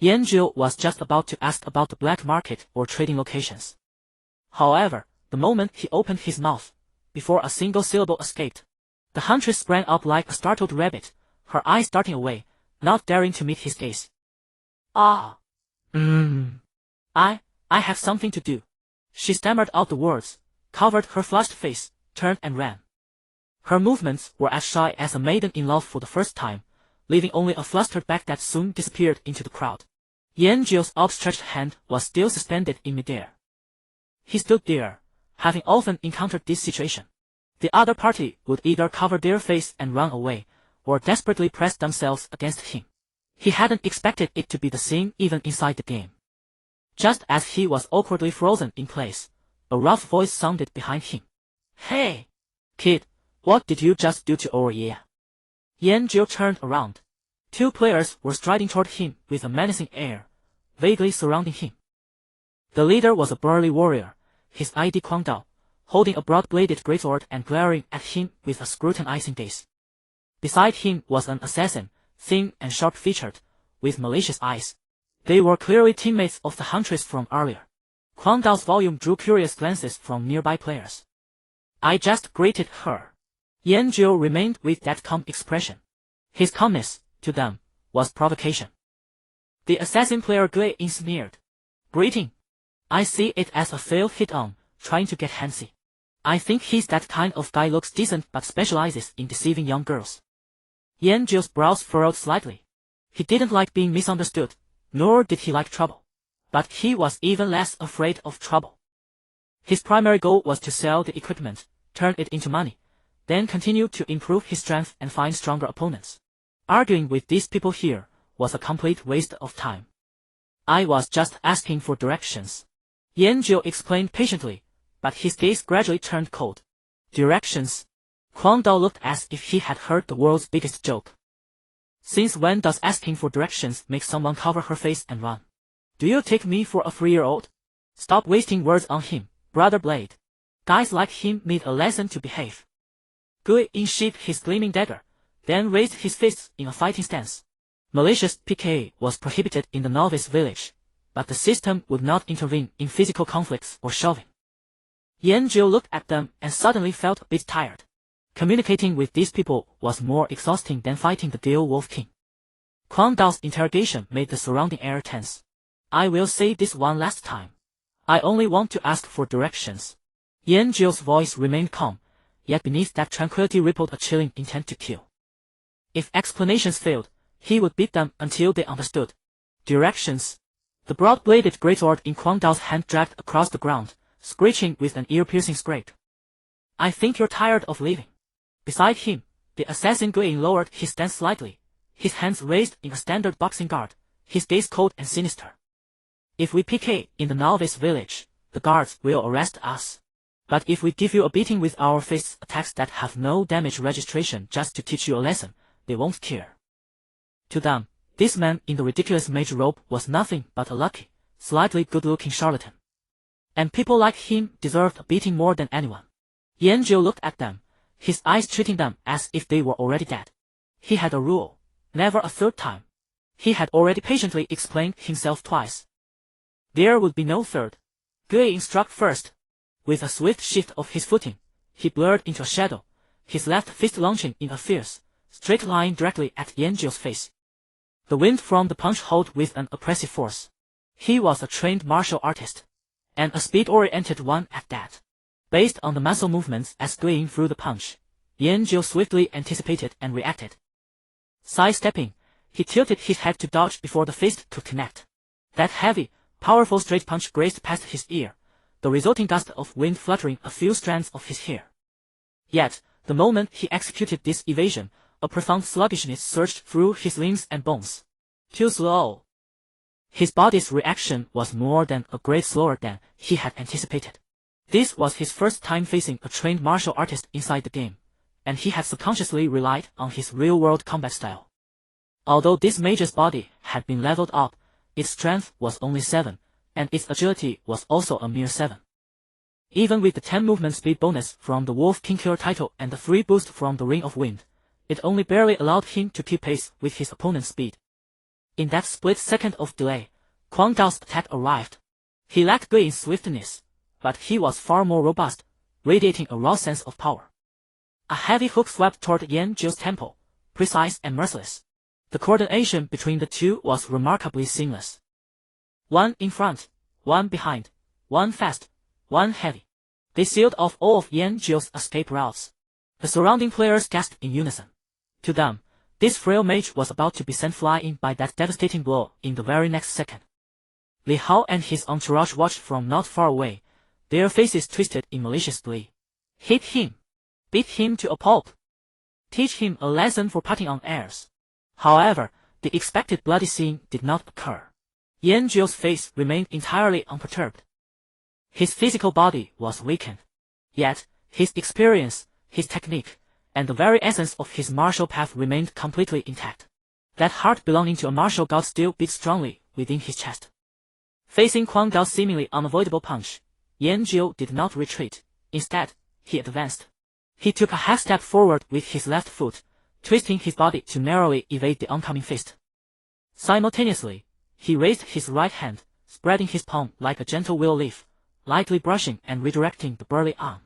Yanjiu was just about to ask about the black market or trading locations. However, the moment he opened his mouth, before a single syllable escaped, the huntress sprang up like a startled rabbit, her eyes darting away, not daring to meet his gaze. Ah. I have something to do. She stammered out the words, covered her flushed face, turned and ran. Her movements were as shy as a maiden in love for the first time, leaving only a flustered back that soon disappeared into the crowd. Yanjio's outstretched hand was still suspended in midair. He stood there, having often encountered this situation. The other party would either cover their face and run away, or desperately press themselves against him. He hadn't expected it to be the same even inside the game. Just as he was awkwardly frozen in place, a rough voice sounded behind him. Hey, kid, what did you just do to our Ye? Yanjio turned around. 2 players were striding toward him with a menacing air, vaguely surrounding him. The leader was a burly warrior, his ID Quang Dao, holding a broad-bladed greatsword and glaring at him with a scrutinizing gaze. Beside him was an assassin, thin and sharp-featured, with malicious eyes. They were clearly teammates of the huntress from earlier. Quang Dao's volume drew curious glances from nearby players. I just greeted her. Yanjio remained with that calm expression. His calmness, to them, was provocation. The assassin player Gui sneered. Greeting. I see it as a failed hit-on, trying to get handsy. I think he's that kind of guy, looks decent but specializes in deceiving young girls. Yanjio's brows furrowed slightly. He didn't like being misunderstood, nor did he like trouble. But he was even less afraid of trouble. His primary goal was to sell the equipment, turn it into money, then continue to improve his strength and find stronger opponents. Arguing with these people here was a complete waste of time. I was just asking for directions. Yanjio explained patiently, but his gaze gradually turned cold. Directions? Quang Dao looked as if he had heard the world's biggest joke. Since when does asking for directions make someone cover her face and run? Do you take me for a 3-year-old? Stop wasting words on him, Brother Blade. Guys like him need a lesson to behave. Gui sheathed his gleaming dagger, then raised his fists in a fighting stance. Malicious PK was prohibited in the novice village, but the system would not intervene in physical conflicts or shoving. Yanjio looked at them and suddenly felt a bit tired. Communicating with these people was more exhausting than fighting the Deal Wolf King. Quang Dao's interrogation made the surrounding air tense. I will say this one last time. I only want to ask for directions. Yanjio's voice remained calm, yet beneath that tranquility rippled a chilling intent to kill. If explanations failed, he would beat them until they understood. Directions. The broad-bladed greatsword in Quang Dao's hand dragged across the ground, screeching with an ear-piercing scrape. I think you're tired of leaving. Beside him, the assassin Gui lowered his stance slightly, his hands raised in a standard boxing guard, his gaze cold and sinister. If we PK in the novice village, the guards will arrest us. But if we give you a beating with our fists, attacks that have no damage registration just to teach you a lesson, they won't care. To them, this man in the ridiculous mage robe was nothing but a lucky, slightly good-looking charlatan. And people like him deserved a beating more than anyone. Yanjio looked at them, his eyes treating them as if they were already dead. He had a rule, never a third time. He had already patiently explained himself twice. There would be no third. Gui struck first. With a swift shift of his footing, he blurred into a shadow, his left fist launching in a fierce, straight line directly at Yanjio's face. The wind from the punch howled with an oppressive force. He was a trained martial artist, and a speed-oriented one at that. Based on the muscle movements as Gui threw the punch, Yanjio swiftly anticipated and reacted. Sidestepping, he tilted his head to dodge before the fist could connect. That heavy, powerful straight punch grazed past his ear, the resulting gust of wind fluttering a few strands of his hair. Yet, the moment he executed this evasion, a profound sluggishness surged through his limbs and bones. Too slow. His body's reaction was more than a grade slower than he had anticipated. This was his first time facing a trained martial artist inside the game, and he had subconsciously relied on his real-world combat style. Although this mage's body had been leveled up, its strength was only 7, and its agility was also a mere 7. Even with the 10 movement speed bonus from the Wolf King Killer title and the 3 boost from the Ring of Wind, it only barely allowed him to keep pace with his opponent's speed. In that split second of delay, Quang Dao's attack arrived. He lacked Gui's swiftness, but he was far more robust, radiating a raw sense of power. A heavy hook swept toward Yan Zhou's temple, precise and merciless. The coordination between the two was remarkably seamless. One in front, one behind, one fast, one heavy. They sealed off all of Yan Zhou's escape routes. The surrounding players gasped in unison. To them, this frail mage was about to be sent flying by that devastating blow in the very next second. Li Hao and his entourage watched from not far away, their faces twisted in malicious glee. Hit him. Beat him to a pulp. Teach him a lesson for putting on airs. However, the expected bloody scene did not occur. Yan Zhou's face remained entirely unperturbed. His physical body was weakened. Yet, his experience, his technique, and the very essence of his martial path remained completely intact. That heart belonging to a martial god still beat strongly within his chest. Facing Quang Dao's seemingly unavoidable punch, Yan Zhou did not retreat. Instead, he advanced. He took a half step forward with his left foot, twisting his body to narrowly evade the oncoming fist. Simultaneously, he raised his right hand, spreading his palm like a gentle willow leaf, lightly brushing and redirecting the burly arm.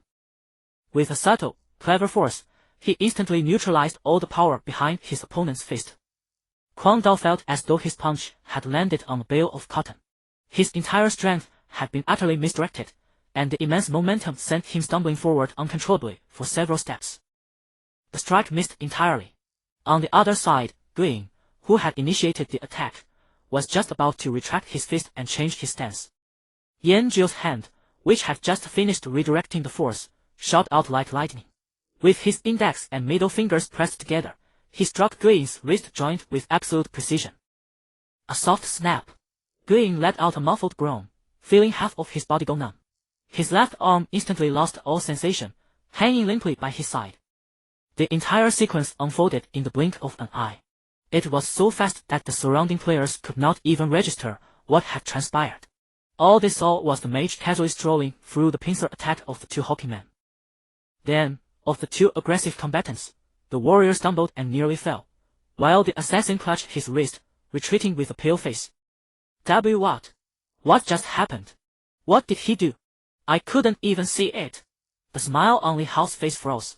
With a subtle, clever force, he instantly neutralized all the power behind his opponent's fist. Quang Dao felt as though his punch had landed on a bale of cotton. His entire strength had been utterly misdirected, and the immense momentum sent him stumbling forward uncontrollably for several steps. The strike missed entirely. On the other side, Guiying, who had initiated the attack, was just about to retract his fist and change his stance. Yan Zhou's hand, which had just finished redirecting the force, shot out like lightning. With his index and middle fingers pressed together, he struck Guiying's wrist joint with absolute precision. A soft snap. Guiying let out a muffled groan, feeling half of his body go numb. His left arm instantly lost all sensation, hanging limply by his side. The entire sequence unfolded in the blink of an eye. It was so fast that the surrounding players could not even register what had transpired. All they saw was the mage casually strolling through the pincer attack of the two hulking men. Then, of the two aggressive combatants, the warrior stumbled and nearly fell, while the assassin clutched his wrist, retreating with a pale face. What? What just happened? What did he do? I couldn't even see it. The smile on Li Hao's face froze.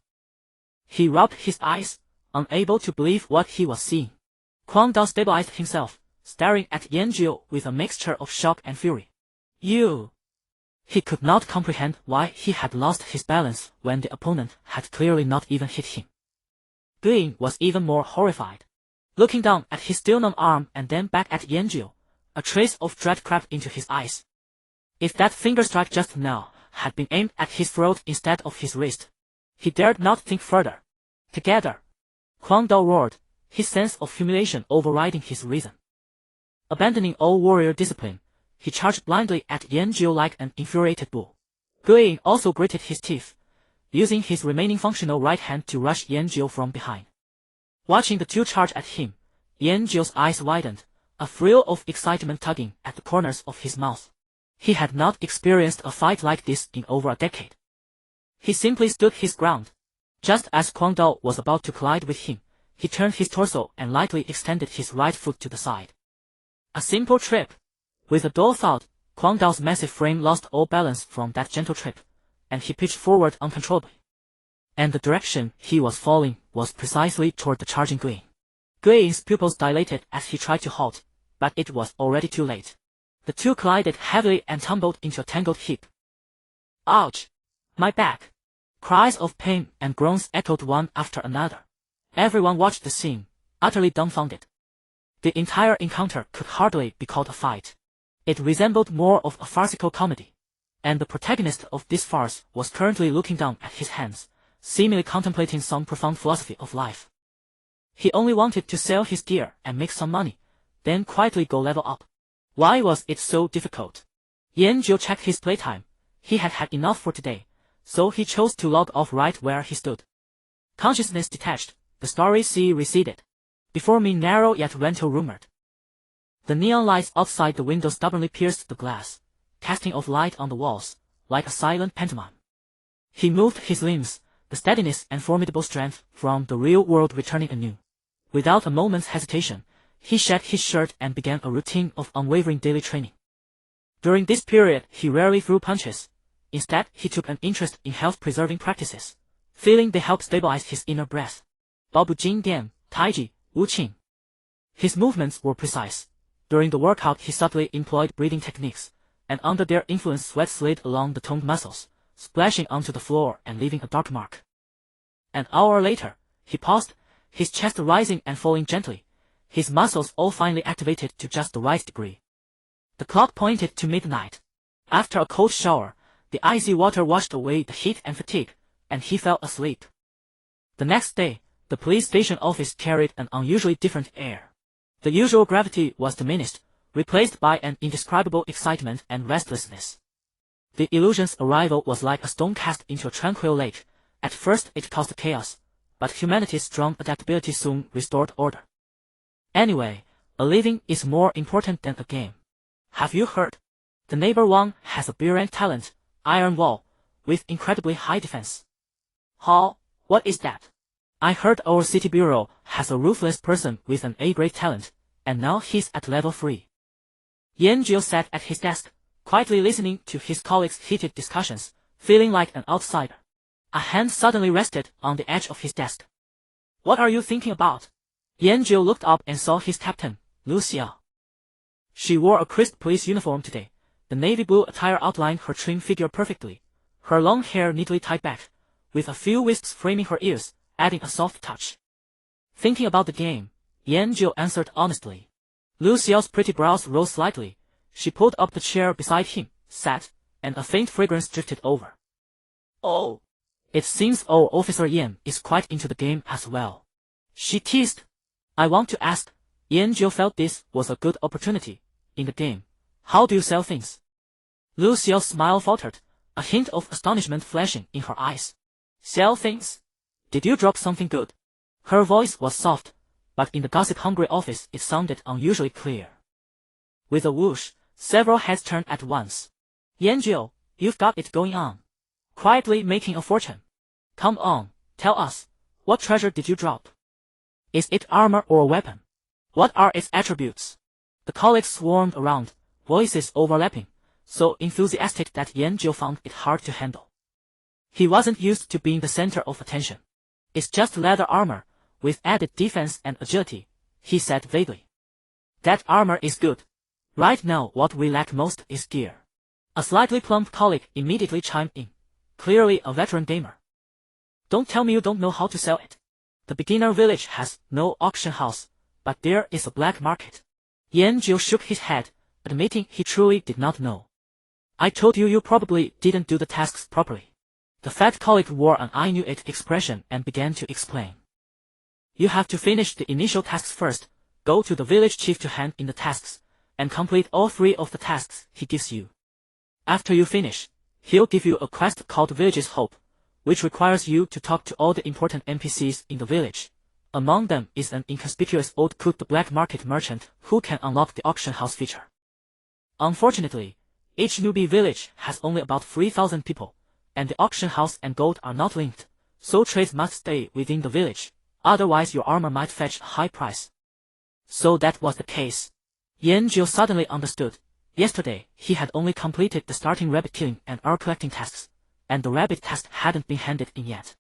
He rubbed his eyes, unable to believe what he was seeing. Quang Dao stabilized himself, staring at Yan Zhou with a mixture of shock and fury. You! He could not comprehend why he had lost his balance when the opponent had clearly not even hit him. Guiying was even more horrified. Looking down at his still numb arm and then back at Yan Zhou, a trace of dread crept into his eyes. If that finger strike just now had been aimed at his throat instead of his wrist, he dared not think further. Together! Quang Dao roared, his sense of humiliation overriding his reason. Abandoning all warrior discipline, he charged blindly at Yan Zhou like an infuriated bull. Guiying also gritted his teeth, using his remaining functional right hand to rush Yan Zhou from behind. Watching the two charge at him, Yan Zhou's eyes widened, a thrill of excitement tugging at the corners of his mouth. He had not experienced a fight like this in over a decade. He simply stood his ground. Just as Quang Dao was about to collide with him, he turned his torso and lightly extended his right foot to the side. A simple trip. With a dull thud, Quang Dao's massive frame lost all balance from that gentle trip, and he pitched forward uncontrollably. And the direction he was falling was precisely toward the charging Guiying. Guiying's pupils dilated as he tried to halt, but it was already too late. The two collided heavily and tumbled into a tangled heap. Ouch! My back! Cries of pain and groans echoed one after another. Everyone watched the scene, utterly dumbfounded. The entire encounter could hardly be called a fight. It resembled more of a farcical comedy, and the protagonist of this farce was currently looking down at his hands, seemingly contemplating some profound philosophy of life. He only wanted to sell his gear and make some money, then quietly go level up. Why was it so difficult? Yan Zhou checked his playtime. He had had enough for today, so he chose to log off right where he stood. Consciousness detached, the starry sea receded. Before me narrow yet rental rumored. The neon lights outside the window stubbornly pierced the glass, casting off light on the walls, like a silent pantomime. He moved his limbs, the steadiness and formidable strength from the real world returning anew. Without a moment's hesitation, he shed his shirt and began a routine of unwavering daily training. During this period he rarely threw punches, Instead, he took an interest in health-preserving practices, feeling they helped stabilize his inner breath. Baobu Jing Dian, Taiji, Wu Qing. His movements were precise. During the workout he subtly employed breathing techniques, and under their influence sweat slid along the toned muscles, splashing onto the floor and leaving a dark mark. An hour later, he paused, his chest rising and falling gently, his muscles all finely activated to just the right degree. The clock pointed to midnight. After a cold shower, the icy water washed away the heat and fatigue, and he fell asleep. The next day, the police station office carried an unusually different air. The usual gravity was diminished, replaced by an indescribable excitement and restlessness. The illusion's arrival was like a stone cast into a tranquil lake. At first it caused chaos, but humanity's strong adaptability soon restored order. Anyway, a living is more important than a game. Have you heard? The neighbor Wang has a brilliant talent, Iron Wall, with incredibly high defense. How? What is that? I heard our city bureau has a ruthless person with an A-grade talent, and now he's at level 3. Yan Jiu sat at his desk, quietly listening to his colleagues' heated discussions, feeling like an outsider. A hand suddenly rested on the edge of his desk. What are you thinking about? Yan Jiu looked up and saw his captain, Lu Xiao. She wore a crisp police uniform today. The navy blue attire outlined her trim figure perfectly, her long hair neatly tied back, with a few wisps framing her ears, adding a soft touch. Thinking about the game, Yan Jiu answered honestly. Lu Xiao's pretty brows rose slightly. She pulled up the chair beside him, sat, and a faint fragrance drifted over. Oh. It seems old Officer Yan is quite into the game as well. She teased. I want to ask. Yan Jiu felt this was a good opportunity. In the game, how do you sell things? Lu Xiao's smile faltered, a hint of astonishment flashing in her eyes. Sell things? Did you drop something good? Her voice was soft, but in the gossip-hungry office it sounded unusually clear. With a whoosh, several heads turned at once. Yan Jiu, you've got it going on. Quietly making a fortune. Come on, tell us, what treasure did you drop? Is it armor or a weapon? What are its attributes? The colleagues swarmed around, voices overlapping, so enthusiastic that Yan Jiu found it hard to handle. He wasn't used to being the center of attention. It's just leather armor, with added defense and agility, he said vaguely. That armor is good. Right now what we lack most is gear. A slightly plump colleague immediately chimed in, clearly a veteran gamer. Don't tell me you don't know how to sell it. The beginner village has no auction house, but there is a black market. Yan Jiu shook his head, admitting he truly did not know. I told you probably didn't do the tasks properly. The fat colleague wore an I knew it expression and began to explain. You have to finish the initial tasks first, go to the village chief to hand in the tasks, and complete all 3 of the tasks he gives you. After you finish, he'll give you a quest called Village's Hope, which requires you to talk to all the important NPCs in the village. Among them is an inconspicuous old cook, the black market merchant, who can unlock the auction house feature. Unfortunately, each newbie village has only about 3,000 people, and the auction house and gold are not linked, so trades must stay within the village, otherwise your armor might fetch a high price. So that was the case. Yan Jiu suddenly understood. Yesterday, he had only completed the starting rabbit killing and herb collecting tasks, and the rabbit task hadn't been handed in yet.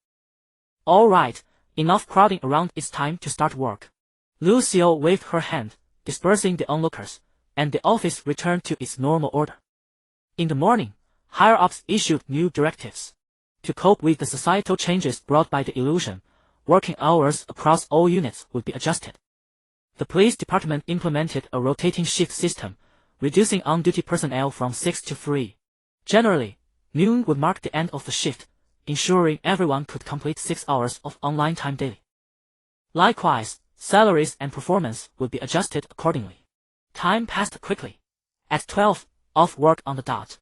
Alright, enough crowding around, it's time to start work. Lu Xiao waved her hand, dispersing the onlookers, and the office returned to its normal order. In the morning, higher-ups issued new directives. To cope with the societal changes brought by the illusion, working hours across all units would be adjusted. The police department implemented a rotating shift system, reducing on-duty personnel from 6 to 3. Generally, noon would mark the end of the shift, ensuring everyone could complete 6 hours of online time daily. Likewise, salaries and performance would be adjusted accordingly. Time passed quickly. At 12, off work on the dot.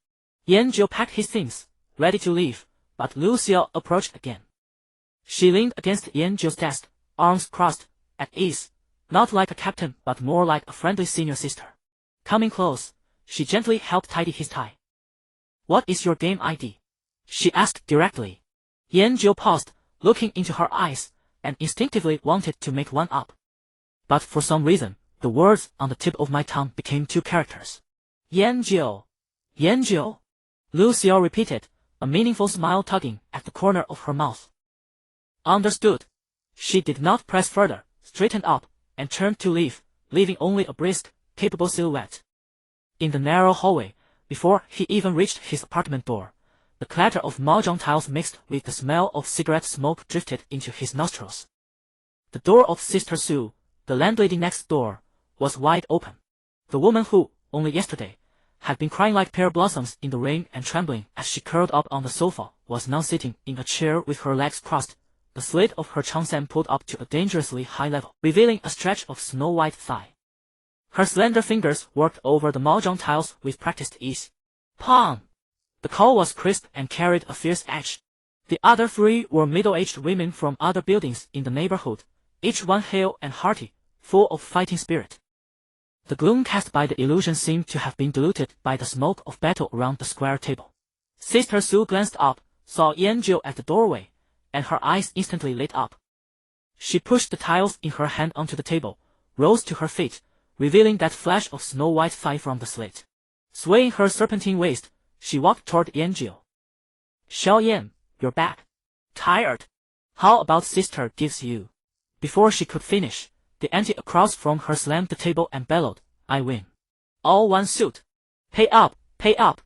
Yan Jiu packed his things, ready to leave, but Lu Xiao approached again. She leaned against Yan Jiu's desk, arms crossed, at ease, not like a captain but more like a friendly senior sister. Coming close, she gently helped tidy his tie. What is your game ID? She asked directly. Yan Jiu paused, looking into her eyes, and instinctively wanted to make one up. But for some reason, the words on the tip of my tongue became 2 characters. Yan Jiu. Yan Jiu. Lu Xiao repeated, a meaningful smile tugging at the corner of her mouth. Understood. She did not press further, straightened up, and turned to leave, leaving only a brisk, capable silhouette. In the narrow hallway, before he even reached his apartment door, the clatter of mahjong tiles mixed with the smell of cigarette smoke drifted into his nostrils. The door of Sister Sue, the landlady next door, was wide open. The woman who, only yesterday, had been crying like pear blossoms in the rain and trembling as she curled up on the sofa, was now sitting in a chair with her legs crossed, the slit of her cheongsam pulled up to a dangerously high level, revealing a stretch of snow-white thigh. Her slender fingers worked over the mahjong tiles with practiced ease. Pong! The call was crisp and carried a fierce edge. The other three were middle-aged women from other buildings in the neighborhood, each one hale and hearty, full of fighting spirit. The gloom cast by the illusion seemed to have been diluted by the smoke of battle around the square table. Sister Sue glanced up, saw Yanjiu at the doorway, and her eyes instantly lit up. She pushed the tiles in her hand onto the table, rose to her feet, revealing that flash of snow-white thigh from the slit. Swaying her serpentine waist, she walked toward Yanjiu. Xiao Yan, you're back. Tired? How about sister gives you? Before she could finish, the auntie across from her slammed the table and bellowed, I win. All one suit. Pay up, pay up.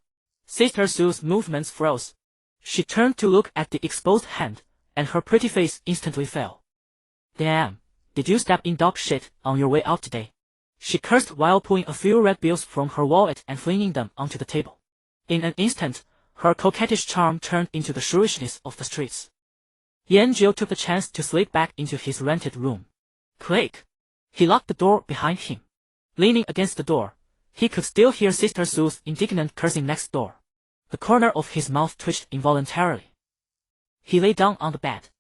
Sister Sue's movements froze. She turned to look at the exposed hand, and her pretty face instantly fell. Damn, did you step in dog shit on your way out today? She cursed while pulling a few red bills from her wallet and flinging them onto the table. In an instant, her coquettish charm turned into the shrewishness of the streets. Yanjiu took the chance to slip back into his rented room. Click! He locked the door behind him. Leaning against the door, he could still hear Sister Sue's indignant cursing next door. The corner of his mouth twitched involuntarily. He lay down on the bed.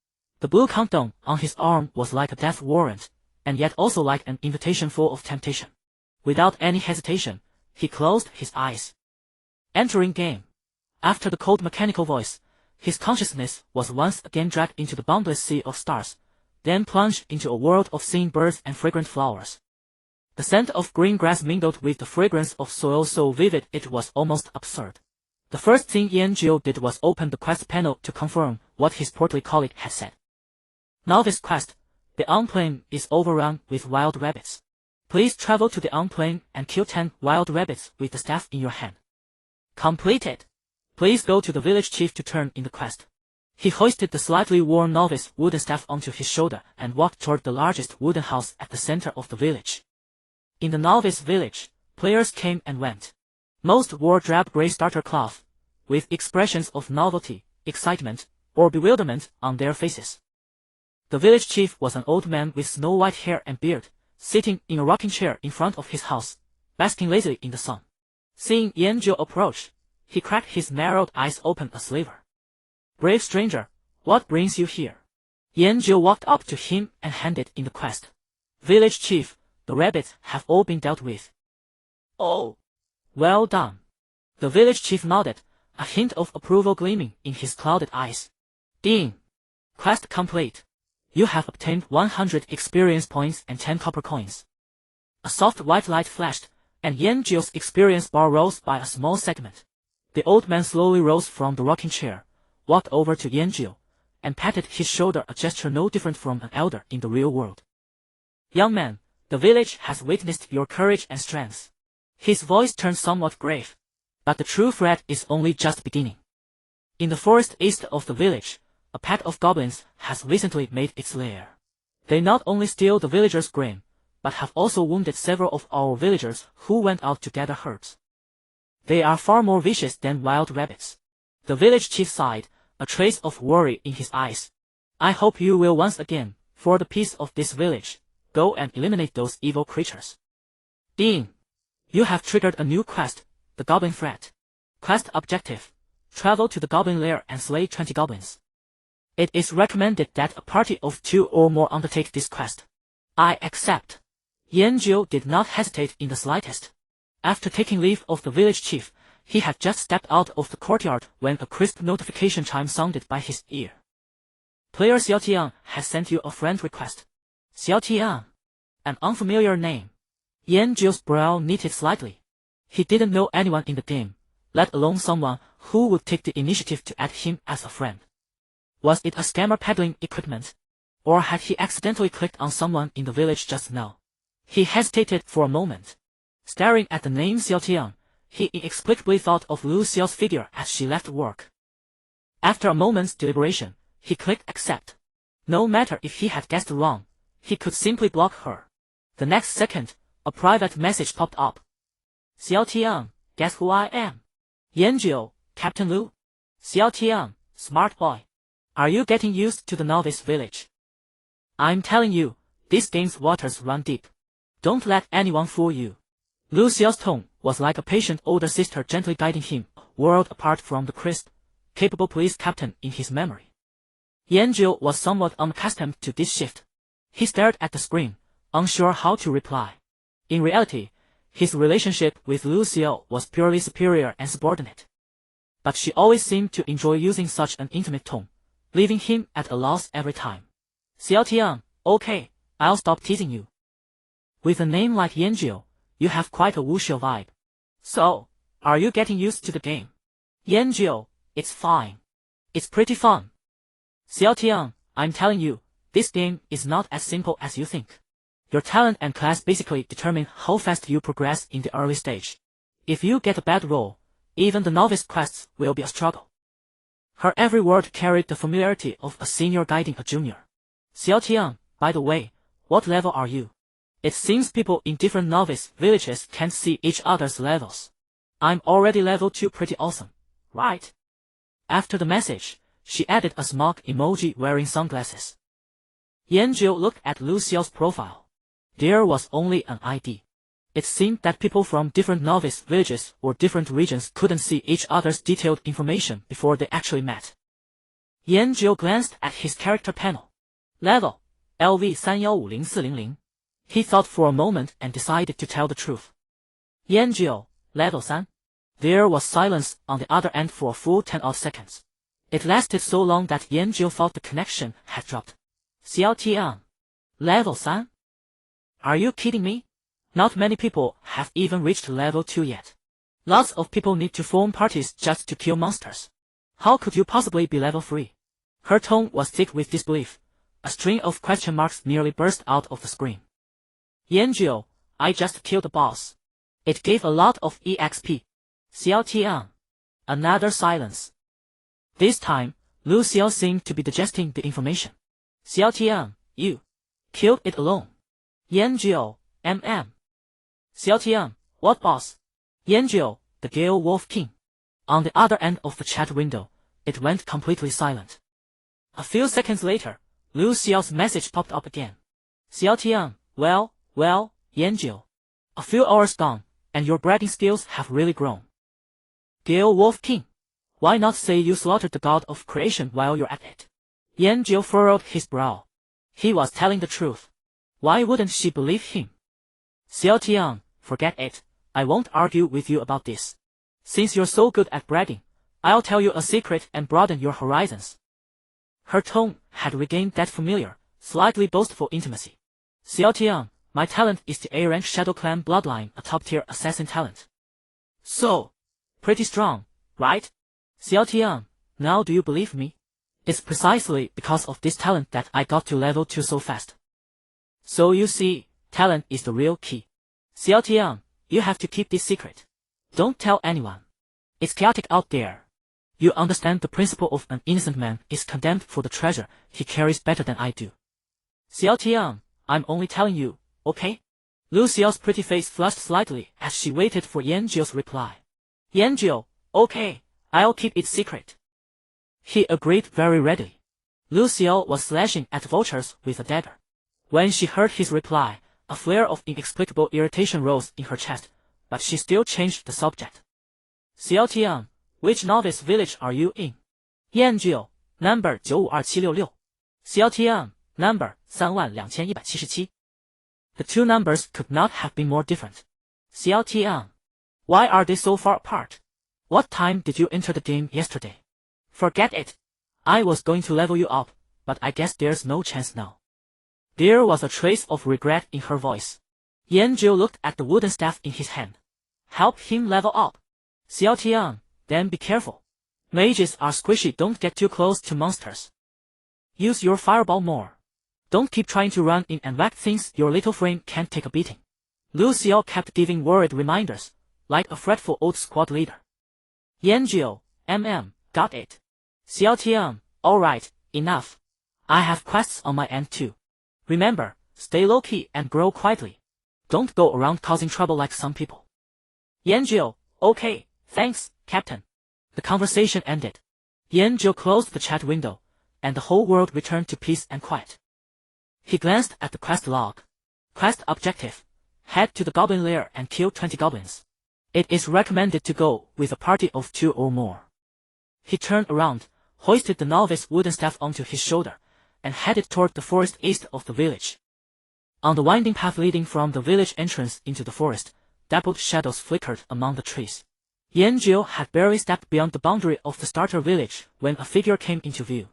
The blue countdown on his arm was like a death warrant, and yet also like an invitation full of temptation. Without any hesitation, he closed his eyes. Entering game. After the cold mechanical voice, his consciousness was once again dragged into the boundless sea of stars, then plunged into a world of singing birds and fragrant flowers. The scent of green grass mingled with the fragrance of soil so vivid it was almost absurd. The first thing Yanjiu did was open the quest panel to confirm what his portly colleague had said. Novice quest, the enclave is overrun with wild rabbits. Please travel to the enclave and kill 10 wild rabbits with the staff in your hand. Completed. Please go to the village chief to turn in the quest. He hoisted the slightly worn novice wooden staff onto his shoulder and walked toward the largest wooden house at the center of the village. In the novice village, players came and went. Most wore drab gray starter cloth, with expressions of novelty, excitement, or bewilderment on their faces. The village chief was an old man with snow-white hair and beard, sitting in a rocking chair in front of his house, basking lazily in the sun. Seeing Yanjiu approach, he cracked his narrowed eyes open a sliver. Brave stranger, what brings you here? Yanjiu walked up to him and handed in the quest. Village chief, the rabbits have all been dealt with. Oh, well done. The village chief nodded, a hint of approval gleaming in his clouded eyes. Ding! Quest complete. You have obtained 100 experience points and 10 copper coins. A soft white light flashed, and Yanjiu's experience bar rose by a small segment. The old man slowly rose from the rocking chair, walked over to Yanjiu, and patted his shoulder, a gesture no different from an elder in the real world. Young man, the village has witnessed your courage and strength. His voice turned somewhat grave. But the true threat is only just beginning. In the forest east of the village, a pack of goblins has recently made its lair. They not only steal the villagers' grain, but have also wounded several of our villagers who went out to gather herbs. They are far more vicious than wild rabbits. The village chief sighed, a trace of worry in his eyes. I hope you will once again, for the peace of this village, go and eliminate those evil creatures. Ding! You have triggered a new quest, the Goblin Threat. Quest objective: travel to the goblin lair and slay 20 goblins. It is recommended that a party of 2 or more undertake this quest. I accept. Yanjiu did not hesitate in the slightest. After taking leave of the village chief, he had just stepped out of the courtyard when a crisp notification chime sounded by his ear. Player Xiaotian has sent you a friend request. Xiaotian. An unfamiliar name. Yanjiu's brow knitted slightly. He didn't know anyone in the game, let alone someone who would take the initiative to add him as a friend. Was it a scammer peddling equipment? Or had he accidentally clicked on someone in the village just now? He hesitated for a moment. Staring at the name Xiaotian, he inexplicably thought of Lu Xiao's figure as she left work. After a moment's deliberation, he clicked accept. No matter if he had guessed wrong, he could simply block her. The next second, a private message popped up. Xiaotian, guess who I am? Yanjiu, Captain Lu. Xiaotian, smart boy. Are you getting used to the novice village? I'm telling you, this game's waters run deep. Don't let anyone fool you. Lu Xiao's tone was like a patient older sister gently guiding him, a world apart from the crisp, capable police captain in his memory. Yanjiu was somewhat unaccustomed to this shift. He stared at the screen, unsure how to reply. In reality, his relationship with Lu Xiao was purely superior and subordinate. But she always seemed to enjoy using such an intimate tone, leaving him at a loss every time. Xiaotian, okay, I'll stop teasing you. With a name like Yanjiu, you have quite a wuxia vibe. So, are you getting used to the game? Yanjiu, it's fine. It's pretty fun. Xiaotian, I'm telling you, this game is not as simple as you think. Your talent and class basically determine how fast you progress in the early stage. If you get a bad roll, even the novice quests will be a struggle. Her every word carried the familiarity of a senior guiding a junior. Xiaotian, by the way, what level are you? It seems people in different novice villages can't see each other's levels. I'm already level 2, pretty awesome, right? After the message, she added a smug emoji wearing sunglasses. Yanjiu looked at Lu Xiao's profile. There was only an ID. It seemed that people from different novice villages or different regions couldn't see each other's detailed information before they actually met. Yanjiu glanced at his character panel. Level, LV31504000. He thought for a moment and decided to tell the truth. Yanjiu, level 3. There was silence on the other end for a full 10-odd seconds. It lasted so long that Yanjiu thought the connection had dropped. Xiaotian, level 3? Are you kidding me? Not many people have even reached level 2 yet. Lots of people need to form parties just to kill monsters. How could you possibly be level 3? Her tone was thick with disbelief. A string of question marks nearly burst out of the screen. Yanjiu, I just killed the boss. It gave a lot of EXP. Xiaotian. Another silence. This time, Lu Xiao seemed to be digesting the information. Xiaotian, you killed it alone. Yanjiu, Xiaotian, what boss? Yanjiu, the Gale Wolf King. On the other end of the chat window, it went completely silent. A few seconds later, Lu Xiao's message popped up again. Xiaotian, well, Yanjiu. A few hours gone, and your bragging skills have really grown. Gale Wolf King. Why not say you slaughtered the god of creation while you're at it? Yanjiu furrowed his brow. He was telling the truth. Why wouldn't she believe him? Xiaotian, forget it. I won't argue with you about this. Since you're so good at bragging, I'll tell you a secret and broaden your horizons. Her tone had regained that familiar, slightly boastful intimacy. Xiaotian, my talent is the A-rank Shadow Clan bloodline, a top-tier assassin talent. So, pretty strong, right? Xiaotian, now do you believe me? It's precisely because of this talent that I got to level 2 so fast. So you see, talent is the real key. Xiaotian, you have to keep this secret. Don't tell anyone. It's chaotic out there. You understand the principle of an innocent man is condemned for the treasure he carries better than I do. Xiaotian, I'm only telling you, okay? Lu Xiao's pretty face flushed slightly as she waited for Yanjiu's reply. Yanjiu, okay, I'll keep it secret. He agreed very readily. Lu Xiao was slashing at vultures with a dagger. When she heard his reply, a flare of inexplicable irritation rose in her chest, but she still changed the subject. Xiaotian, which novice village are you in? Yanjiu, number 952766. Xiaotian, number 32177. The two numbers could not have been more different. Xiaotian, why are they so far apart? What time did you enter the game yesterday? Forget it. I was going to level you up, but I guess there's no chance now. There was a trace of regret in her voice. Yanjiu looked at the wooden staff in his hand. Help him level up. Xiaotian, then be careful. Mages are squishy, don't get too close to monsters. Use your fireball more. Don't keep trying to run in and whack things, your little frame can't take a beating. Lu Xiao kept giving worried reminders, like a fretful old squad leader. Yanjiu, got it. Xiao Tian, alright, enough. I have quests on my end too. Remember, stay low-key and grow quietly. Don't go around causing trouble like some people. Yanjiu, okay, thanks, Captain. The conversation ended. Yanjiu closed the chat window, and the whole world returned to peace and quiet. He glanced at the quest log. Quest objective: head to the goblin lair and kill 20 goblins. It is recommended to go with a party of 2 or more. He turned around, hoisted the novice wooden staff onto his shoulder, and headed toward the forest east of the village. On the winding path leading from the village entrance into the forest, dappled shadows flickered among the trees. Yanjiu had barely stepped beyond the boundary of the starter village when a figure came into view.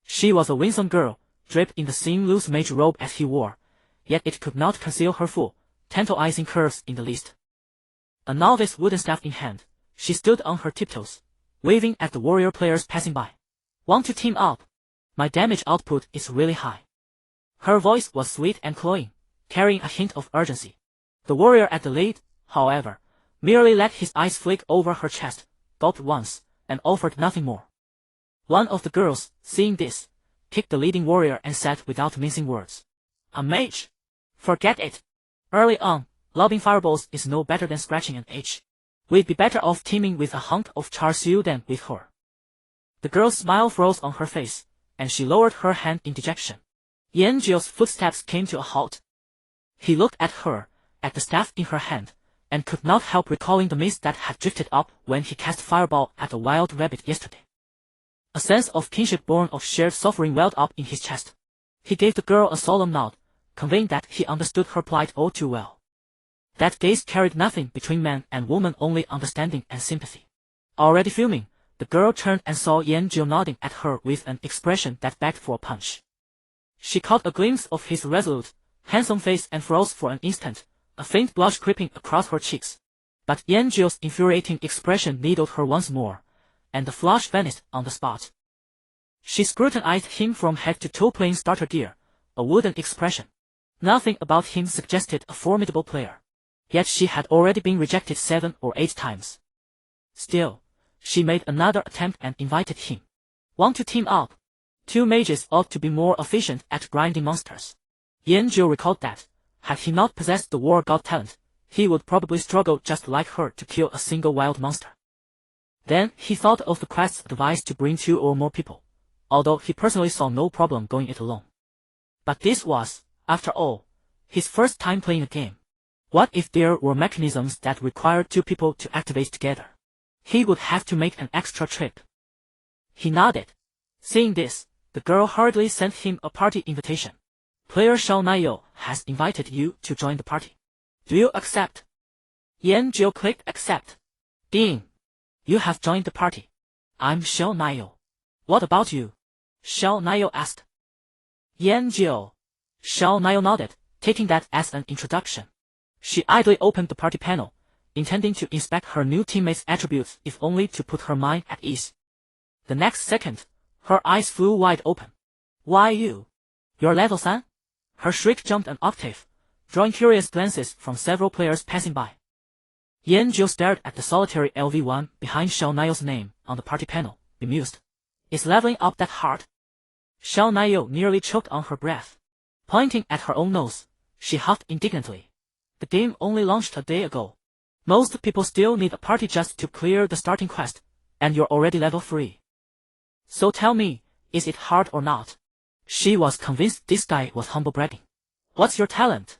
She was a winsome girl, draped in the same loose mage robe as he wore, yet it could not conceal her full, tantalizing curves in the least. A novice wooden staff in hand, she stood on her tiptoes, waving at the warrior players passing by. Want to team up? My damage output is really high. Her voice was sweet and cloying, carrying a hint of urgency. The warrior at the lead, however, merely let his eyes flick over her chest, gulped once, and offered nothing more. One of the girls, seeing this, kicked the leading warrior and said without mincing words, "A mage? Forget it. Early on, lobbing fireballs is no better than scratching an itch. We'd be better off teaming with a hunk of char siu than with her." The girl's smile froze on her face, and she lowered her hand in dejection. Yanjiu's footsteps came to a halt. He looked at her, at the staff in her hand, and could not help recalling the mist that had drifted up when he cast fireball at a wild rabbit yesterday. A sense of kinship born of shared suffering welled up in his chest. He gave the girl a solemn nod, conveying that he understood her plight all too well. That gaze carried nothing between man and woman, only understanding and sympathy. Already fuming, the girl turned and saw Yanjiu nodding at her with an expression that begged for a punch. She caught a glimpse of his resolute, handsome face and froze for an instant, a faint blush creeping across her cheeks. But Yanjiu's infuriating expression needled her once more, and the flush vanished on the spot. She scrutinized him from head to toe, playing starter gear, a wooden expression. Nothing about him suggested a formidable player. Yet she had already been rejected 7 or 8 times. Still, she made another attempt and invited him. Want to team up? 2 mages ought to be more efficient at grinding monsters. Yanjiu recalled that, had he not possessed the war god talent, he would probably struggle just like her to kill a single wild monster. Then he thought of the quest's advice to bring 2 or more people, although he personally saw no problem going it alone. But this was, after all, his first time playing a game. What if there were mechanisms that required 2 people to activate together? He would have to make an extra trip. He nodded. Seeing this, the girl hurriedly sent him a party invitation. Player Shao Nayo has invited you to join the party. Do you accept? Yanjiu clicked accept. Ding. You have joined the party. I'm Shao Nayo. What about you? Shao Nayo asked. Yanjiu. Shao Nayo nodded, taking that as an introduction. She idly opened the party panel, intending to inspect her new teammates' attributes if only to put her mind at ease. The next second, her eyes flew wide open. Why you? You're level 3? Her shriek jumped an octave, drawing curious glances from several players passing by. Yanjiu stared at the solitary LV1 behind Shao Nayo's name on the party panel, bemused. Is leveling up that hard? Shao Nayo nearly choked on her breath. Pointing at her own nose, she huffed indignantly. The game only launched a day ago. Most people still need a party just to clear the starting quest, and you're already level 3. So tell me, is it hard or not? She was convinced this guy was humble bragging. What's your talent?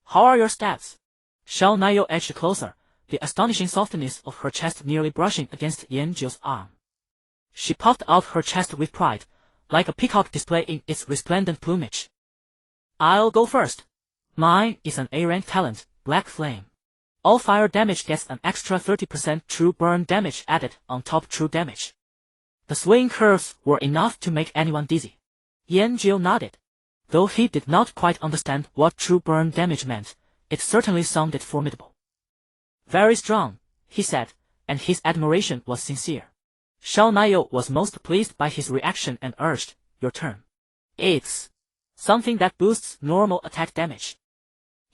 How are your stats? Shao Nayo edged closer, the astonishing softness of her chest nearly brushing against Yanjiu's arm. She puffed out her chest with pride, like a peacock displaying its resplendent plumage. I'll go first. Mine is an A-rank talent, Black Flame. All fire damage gets an extra 30% true burn damage added on top true damage. The swaying curves were enough to make anyone dizzy. Yanjiu nodded. Though he did not quite understand what true burn damage meant, it certainly sounded formidable. Very strong, he said, and his admiration was sincere. Xiao Niu was most pleased by his reaction and urged, "Your turn." "It's something that boosts normal attack damage."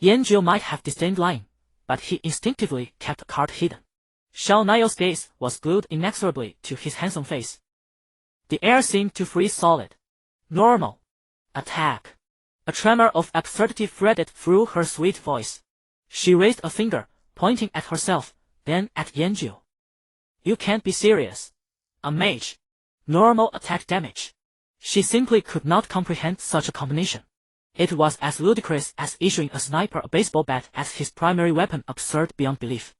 Yanjiu might have disdained lying, but he instinctively kept a card hidden. Xiao Niu's gaze was glued inexorably to his handsome face. The air seemed to freeze solid. "Normal attack." A tremor of absurdity threaded through her sweet voice. She raised a finger, pointing at herself, then at Yanjiu. "You can't be serious. A mage. Normal attack damage." She simply could not comprehend such a combination. It was as ludicrous as issuing a sniper a baseball bat as his primary weapon, absurd beyond belief.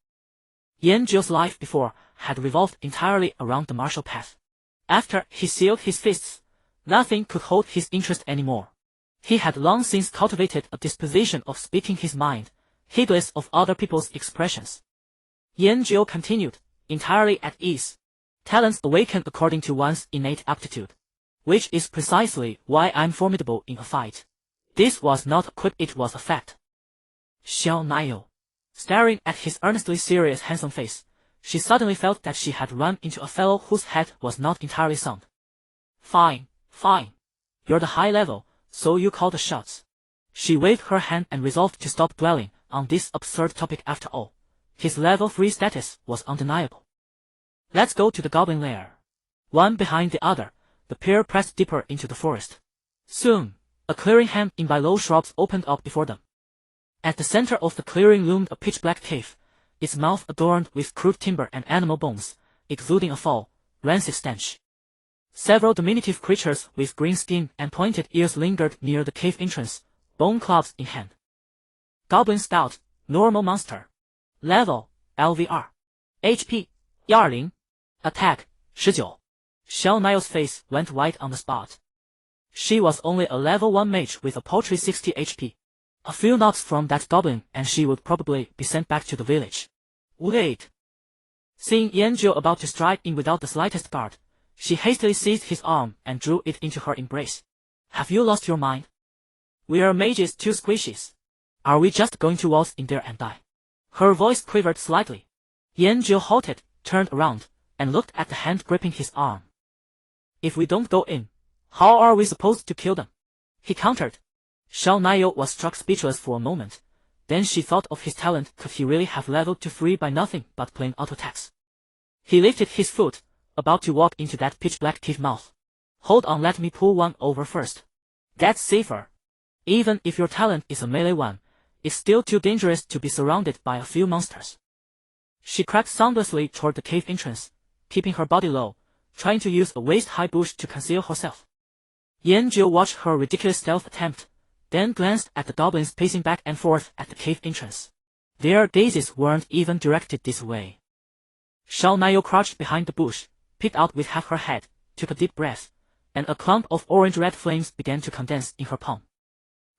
Yanjiu's life before had revolved entirely around the martial path. After he sealed his fists, nothing could hold his interest anymore. He had long since cultivated a disposition of speaking his mind, heedless of other people's expressions. Yanjiu continued, entirely at ease. "Talents awaken according to one's innate aptitude. Which is precisely why I'm formidable in a fight." This was not a quip, it was a fact. Xiao Niu, staring at his earnestly serious handsome face, she suddenly felt that she had run into a fellow whose head was not entirely sound. Fine. You're the high level, so you call the shots." She waved her hand and resolved to stop dwelling on this absurd topic after all. His level 3 status was undeniable. "Let's go to the goblin lair." One behind the other, the pair pressed deeper into the forest. Soon, a clearing hemmed in by low shrubs opened up before them. At the center of the clearing loomed a pitch-black cave, its mouth adorned with crude timber and animal bones, exuding a foul, rancid stench. Several diminutive creatures with green skin and pointed ears lingered near the cave entrance, bone clubs in hand. Goblin Scout, normal monster. Level, LVR. HP, 120. Attack, 19. Xiao Niu's face went white on the spot. She was only a level 1 mage with a paltry 60 HP. A few knocks from that goblin and she would probably be sent back to the village. Wait. Seeing Yanjiu about to stride in without the slightest guard, she hastily seized his arm and drew it into her embrace. "Have you lost your mind? We're mages, 2 squishies. Are we just going to waltz in there and die?" Her voice quivered slightly. Yanjiu halted, turned around, and looked at the hand gripping his arm. "If we don't go in, how are we supposed to kill them?" he countered. Xiao Niu was struck speechless for a moment. Then she thought of his talent. Could he really have leveled to 3 by nothing but plain auto-attacks? He lifted his foot, about to walk into that pitch-black cave mouth. "Hold on, let me pull one over first. That's safer. Even if your talent is a melee one, it's still too dangerous to be surrounded by a few monsters." She crept soundlessly toward the cave entrance, keeping her body low, trying to use a waist-high bush to conceal herself. Yanjiu watched her ridiculous stealth attempt, then glanced at the goblins pacing back and forth at the cave entrance. Their gazes weren't even directed this way. Xiao Niu crouched behind the bush, peeked out with half her head, took a deep breath, and a clump of orange-red flames began to condense in her palm.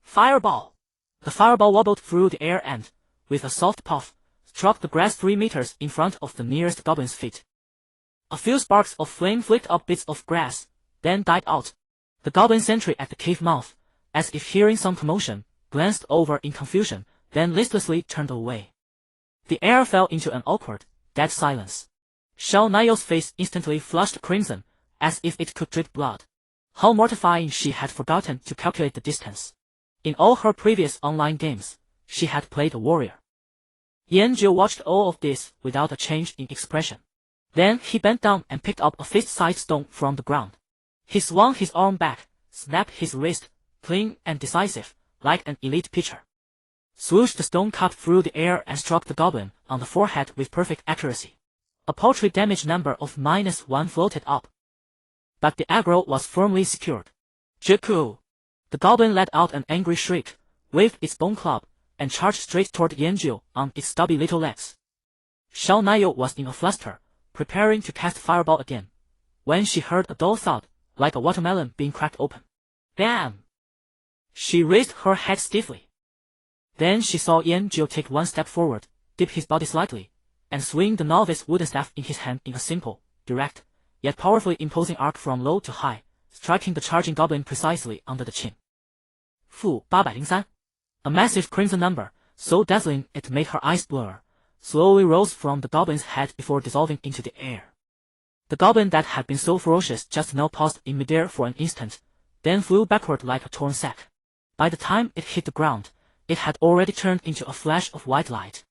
Fireball! The fireball wobbled through the air and, with a soft puff, struck the grass 3 meters in front of the nearest goblin's feet. A few sparks of flame flicked up bits of grass, then died out. The goblin sentry at the cave mouth, as if hearing some commotion, glanced over in confusion, then listlessly turned away. The air fell into an awkward, dead silence. Xiao Niu's face instantly flushed crimson, as if it could drip blood. How mortifying, she had forgotten to calculate the distance. In all her previous online games, she had played a warrior. Yanjiu watched all of this without a change in expression. Then he bent down and picked up a fist-sized stone from the ground. He swung his arm back, snapped his wrist, clean and decisive, like an elite pitcher. Swoosh! The stone cut through the air and struck the goblin on the forehead with perfect accuracy. A paltry damage number of -1 floated up. But the aggro was firmly secured. Jiku! The goblin let out an angry shriek, waved its bone club, and charged straight toward Yanjiu on its stubby little legs. Xiao Niu was in a fluster, preparing to cast fireball again, when she heard a dull thud, like a watermelon being cracked open. Damn! She raised her head stiffly. Then she saw Yanjiu take 1 step forward, dip his body slightly, and swing the novice wooden staff in his hand in a simple, direct, yet powerfully imposing arc from low to high, striking the charging goblin precisely under the chin. Fu 803. A massive crimson number, so dazzling it made her eyes blur, slowly rose from the goblin's head before dissolving into the air. The goblin that had been so ferocious just now paused in midair for an instant, then flew backward like a torn sack. By the time it hit the ground, it had already turned into a flash of white light.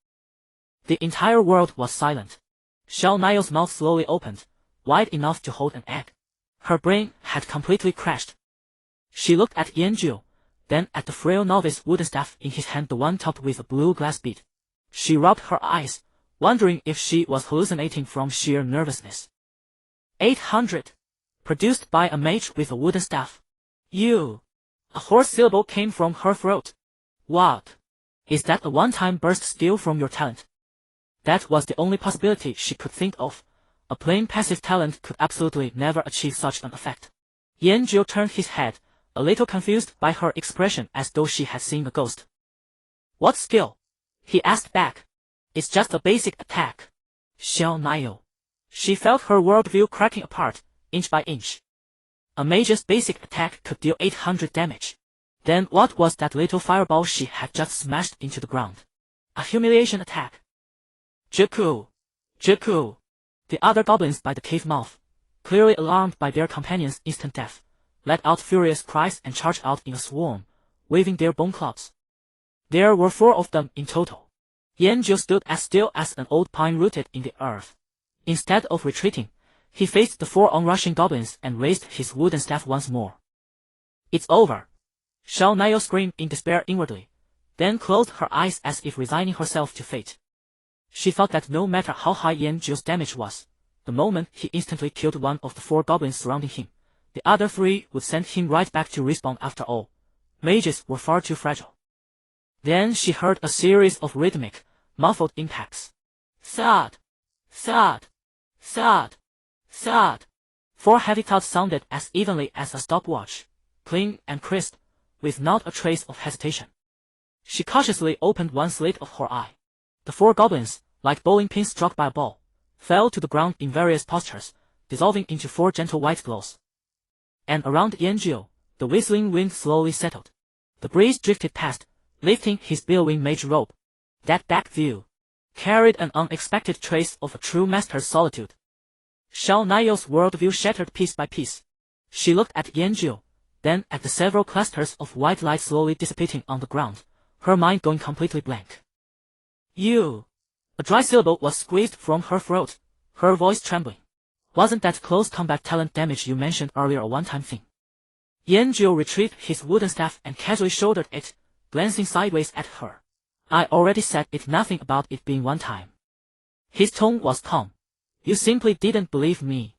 The entire world was silent. Xiao Niao's mouth slowly opened, wide enough to hold an egg. Her brain had completely crashed. She looked at Yanjiu, then at the frail novice wooden staff in his hand, the one topped with a blue glass bead. She rubbed her eyes, wondering if she was hallucinating from sheer nervousness. 800. Produced by a mage with a wooden staff. You. A hoarse syllable came from her throat. What? Is that a one-time burst steal from your talent? That was the only possibility she could think of. A plain passive talent could absolutely never achieve such an effect. Yanjiu turned his head, a little confused by her expression, as though she had seen a ghost. What skill? He asked back. It's just a basic attack. Xiao Niao. She felt her worldview cracking apart, inch by inch. A mage's basic attack could deal 800 damage. Then what was that little fireball she had just smashed into the ground? A humiliation attack. Juku! Juku! The other goblins by the cave mouth, clearly alarmed by their companion's instant death, let out furious cries and charged out in a swarm, waving their bone clubs. There were 4 of them in total. Yanjiu stood as still as an old pine rooted in the earth. Instead of retreating, he faced the 4 onrushing goblins and raised his wooden staff once more. It's over. Xiao Niao screamed in despair inwardly, then closed her eyes as if resigning herself to fate. She thought that no matter how high Yanjiu's damage was, the moment he instantly killed one of the 4 goblins surrounding him, the other 3 would send him right back to respawn after all. Mages were far too fragile. Then she heard a series of rhythmic, muffled impacts. Thud! Thud! Thud! Thud! 4 heavy thuds sounded as evenly as a stopwatch, clean and crisp, with not a trace of hesitation. She cautiously opened one slit of her eye. The 4 goblins, like bowling pins struck by a ball, fell to the ground in various postures, dissolving into 4 gentle white glows. And around Yanjiu, the whistling wind slowly settled. The breeze drifted past, lifting his billowing mage robe. That back view carried an unexpected trace of a true master's solitude. Xiao Niao's worldview shattered piece by piece. She looked at Yanjiu, then at the several clusters of white light slowly dissipating on the ground, her mind going completely blank. You. A dry syllable was squeezed from her throat, her voice trembling. Wasn't that close combat talent damage you mentioned earlier a one-time thing? Yanjiu retrieved his wooden staff and casually shouldered it, glancing sideways at her. I already said it, nothing about it being one time. His tone was calm. You simply didn't believe me.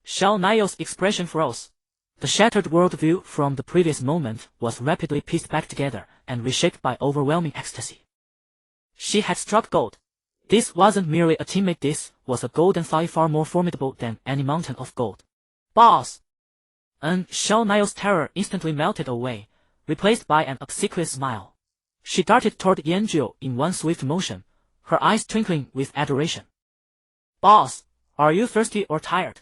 Xiao Niao's expression froze. The shattered worldview from the previous moment was rapidly pieced back together and reshaped by overwhelming ecstasy. She had struck gold. This wasn't merely a teammate, this was a golden thigh far more formidable than any mountain of gold. Boss! And Xiao Niao's terror instantly melted away, replaced by an obsequious smile. She darted toward Yanjiu in one swift motion, her eyes twinkling with adoration. Boss, are you thirsty or tired?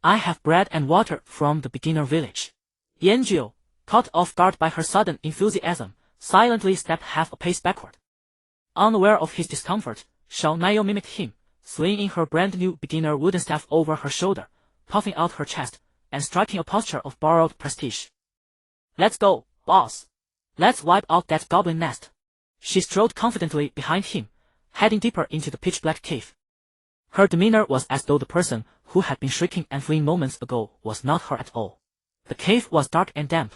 I have bread and water from the beginner village. Yanjiu, caught off guard by her sudden enthusiasm, silently stepped half a pace backward. Unaware of his discomfort, Xiao Niao mimicked him, swinging her brand-new beginner wooden staff over her shoulder, puffing out her chest, and striking a posture of borrowed prestige. Let's go, boss. Let's wipe out that goblin nest. She strode confidently behind him, heading deeper into the pitch-black cave. Her demeanor was as though the person who had been shrieking and fleeing moments ago was not her at all. The cave was dark and damp,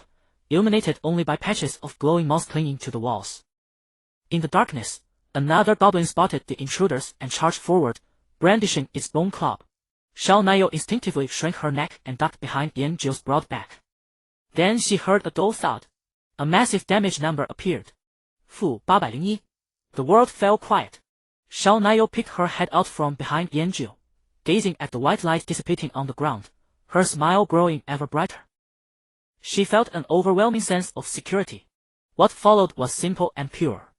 illuminated only by patches of glowing moss clinging to the walls. In the darkness, another goblin spotted the intruders and charged forward, brandishing its bone club. Xiao Niao instinctively shrank her neck and ducked behind Yanjiu's broad back. Then she heard a dull thud. A massive damage number appeared. Fu 801. The world fell quiet. Xiao Niao picked her head out from behind Yanjiu, gazing at the white light dissipating on the ground, her smile growing ever brighter. She felt an overwhelming sense of security. What followed was simple and pure.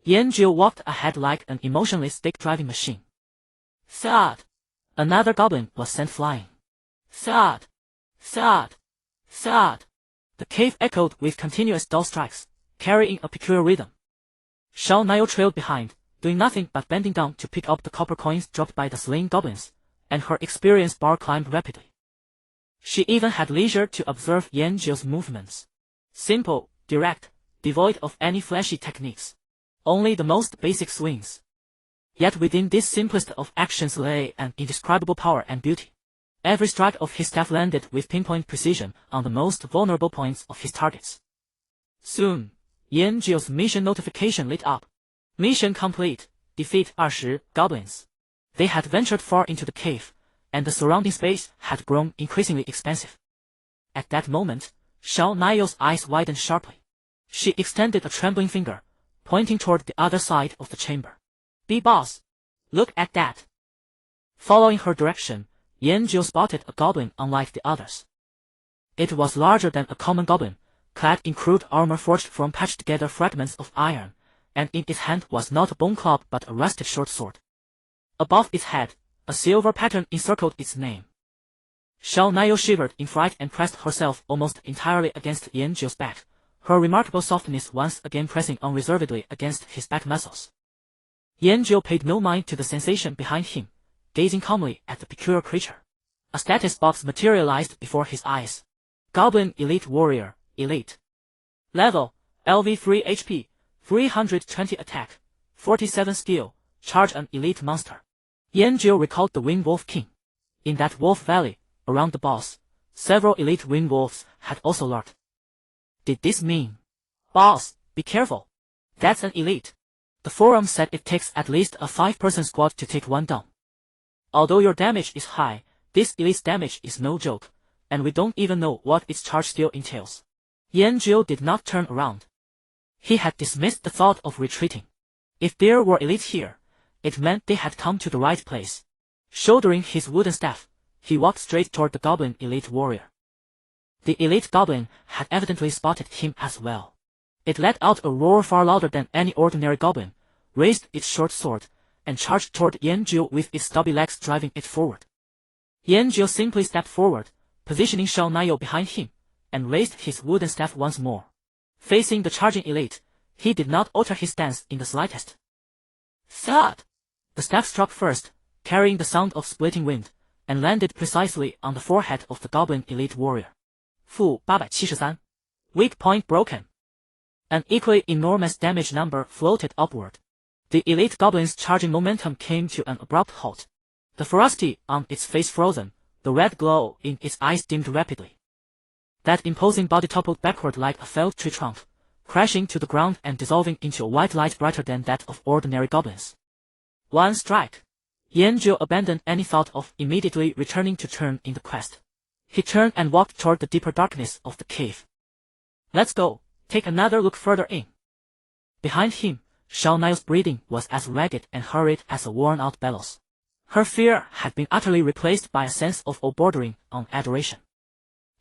Yanjiu walked ahead like an emotionless stick-driving machine. Thud! Another goblin was sent flying. Thud! Thud! Thud! The cave echoed with continuous dull strikes, carrying a peculiar rhythm. Xiao Niao trailed behind, doing nothing but bending down to pick up the copper coins dropped by the slain goblins, and her experience bar climbed rapidly. She even had leisure to observe Yanjiu's movements. Simple, direct, devoid of any flashy techniques. Only the most basic swings. Yet within this simplest of actions lay an indescribable power and beauty. Every strike of his staff landed with pinpoint precision on the most vulnerable points of his targets. Soon, Yanjiu's mission notification lit up. Mission complete. Defeat 20 goblins. They had ventured far into the cave, and the surrounding space had grown increasingly expansive. At that moment, Xiao Naiyou's eyes widened sharply. She extended a trembling finger, pointing toward the other side of the chamber. "B-boss! Look at that!" Following her direction, Yanjiu spotted a goblin unlike the others. It was larger than a common goblin, clad in crude armor forged from patched-together fragments of iron, and in its hand was not a bone club but a rusted short sword. Above its head, a silver pattern encircled its name. Xiao Naiyou shivered in fright and pressed herself almost entirely against Yanjiu's back, her remarkable softness once again pressing unreservedly against his back muscles. Yanjiu paid no mind to the sensation behind him, gazing calmly at the peculiar creature. A status box materialized before his eyes. Goblin Elite Warrior, Elite. Level, LV 3 HP, 320 attack, 47 skill, charge an elite monster. Yanjiu recalled the Wind Wolf King. In that wolf valley, around the boss, several elite wind wolves had also lurked. Did this mean? "Boss, be careful. That's an elite. The forum said it takes at least a 5-person squad to take one down. Although your damage is high, this elite's damage is no joke, and we don't even know what its charge skill entails." Yanjiu did not turn around. He had dismissed the thought of retreating. If there were elite here, it meant they had come to the right place. Shouldering his wooden staff, he walked straight toward the goblin elite warrior. The elite goblin had evidently spotted him as well. It let out a roar far louder than any ordinary goblin, raised its short sword, and charged toward Yanjiu with its stubby legs driving it forward. Yanjiu simply stepped forward, positioning Xiao Naiyou behind him, and raised his wooden staff once more. Facing the charging elite, he did not alter his stance in the slightest. Thud! The staff struck first, carrying the sound of splitting wind, and landed precisely on the forehead of the goblin elite warrior. Fu 873. Weak point broken. An equally enormous damage number floated upward. The elite goblin's charging momentum came to an abrupt halt. The ferocity on its face frozen, the red glow in its eyes dimmed rapidly. That imposing body toppled backward like a felled tree trunk, crashing to the ground and dissolving into a white light brighter than that of ordinary goblins. One strike. Yanjiu abandoned any thought of immediately returning to turn in the quest. He turned and walked toward the deeper darkness of the cave. "Let's go, take another look further in." Behind him, Xiao Naiyou's breathing was as ragged and hurried as a worn-out bellows. Her fear had been utterly replaced by a sense of awe bordering on adoration.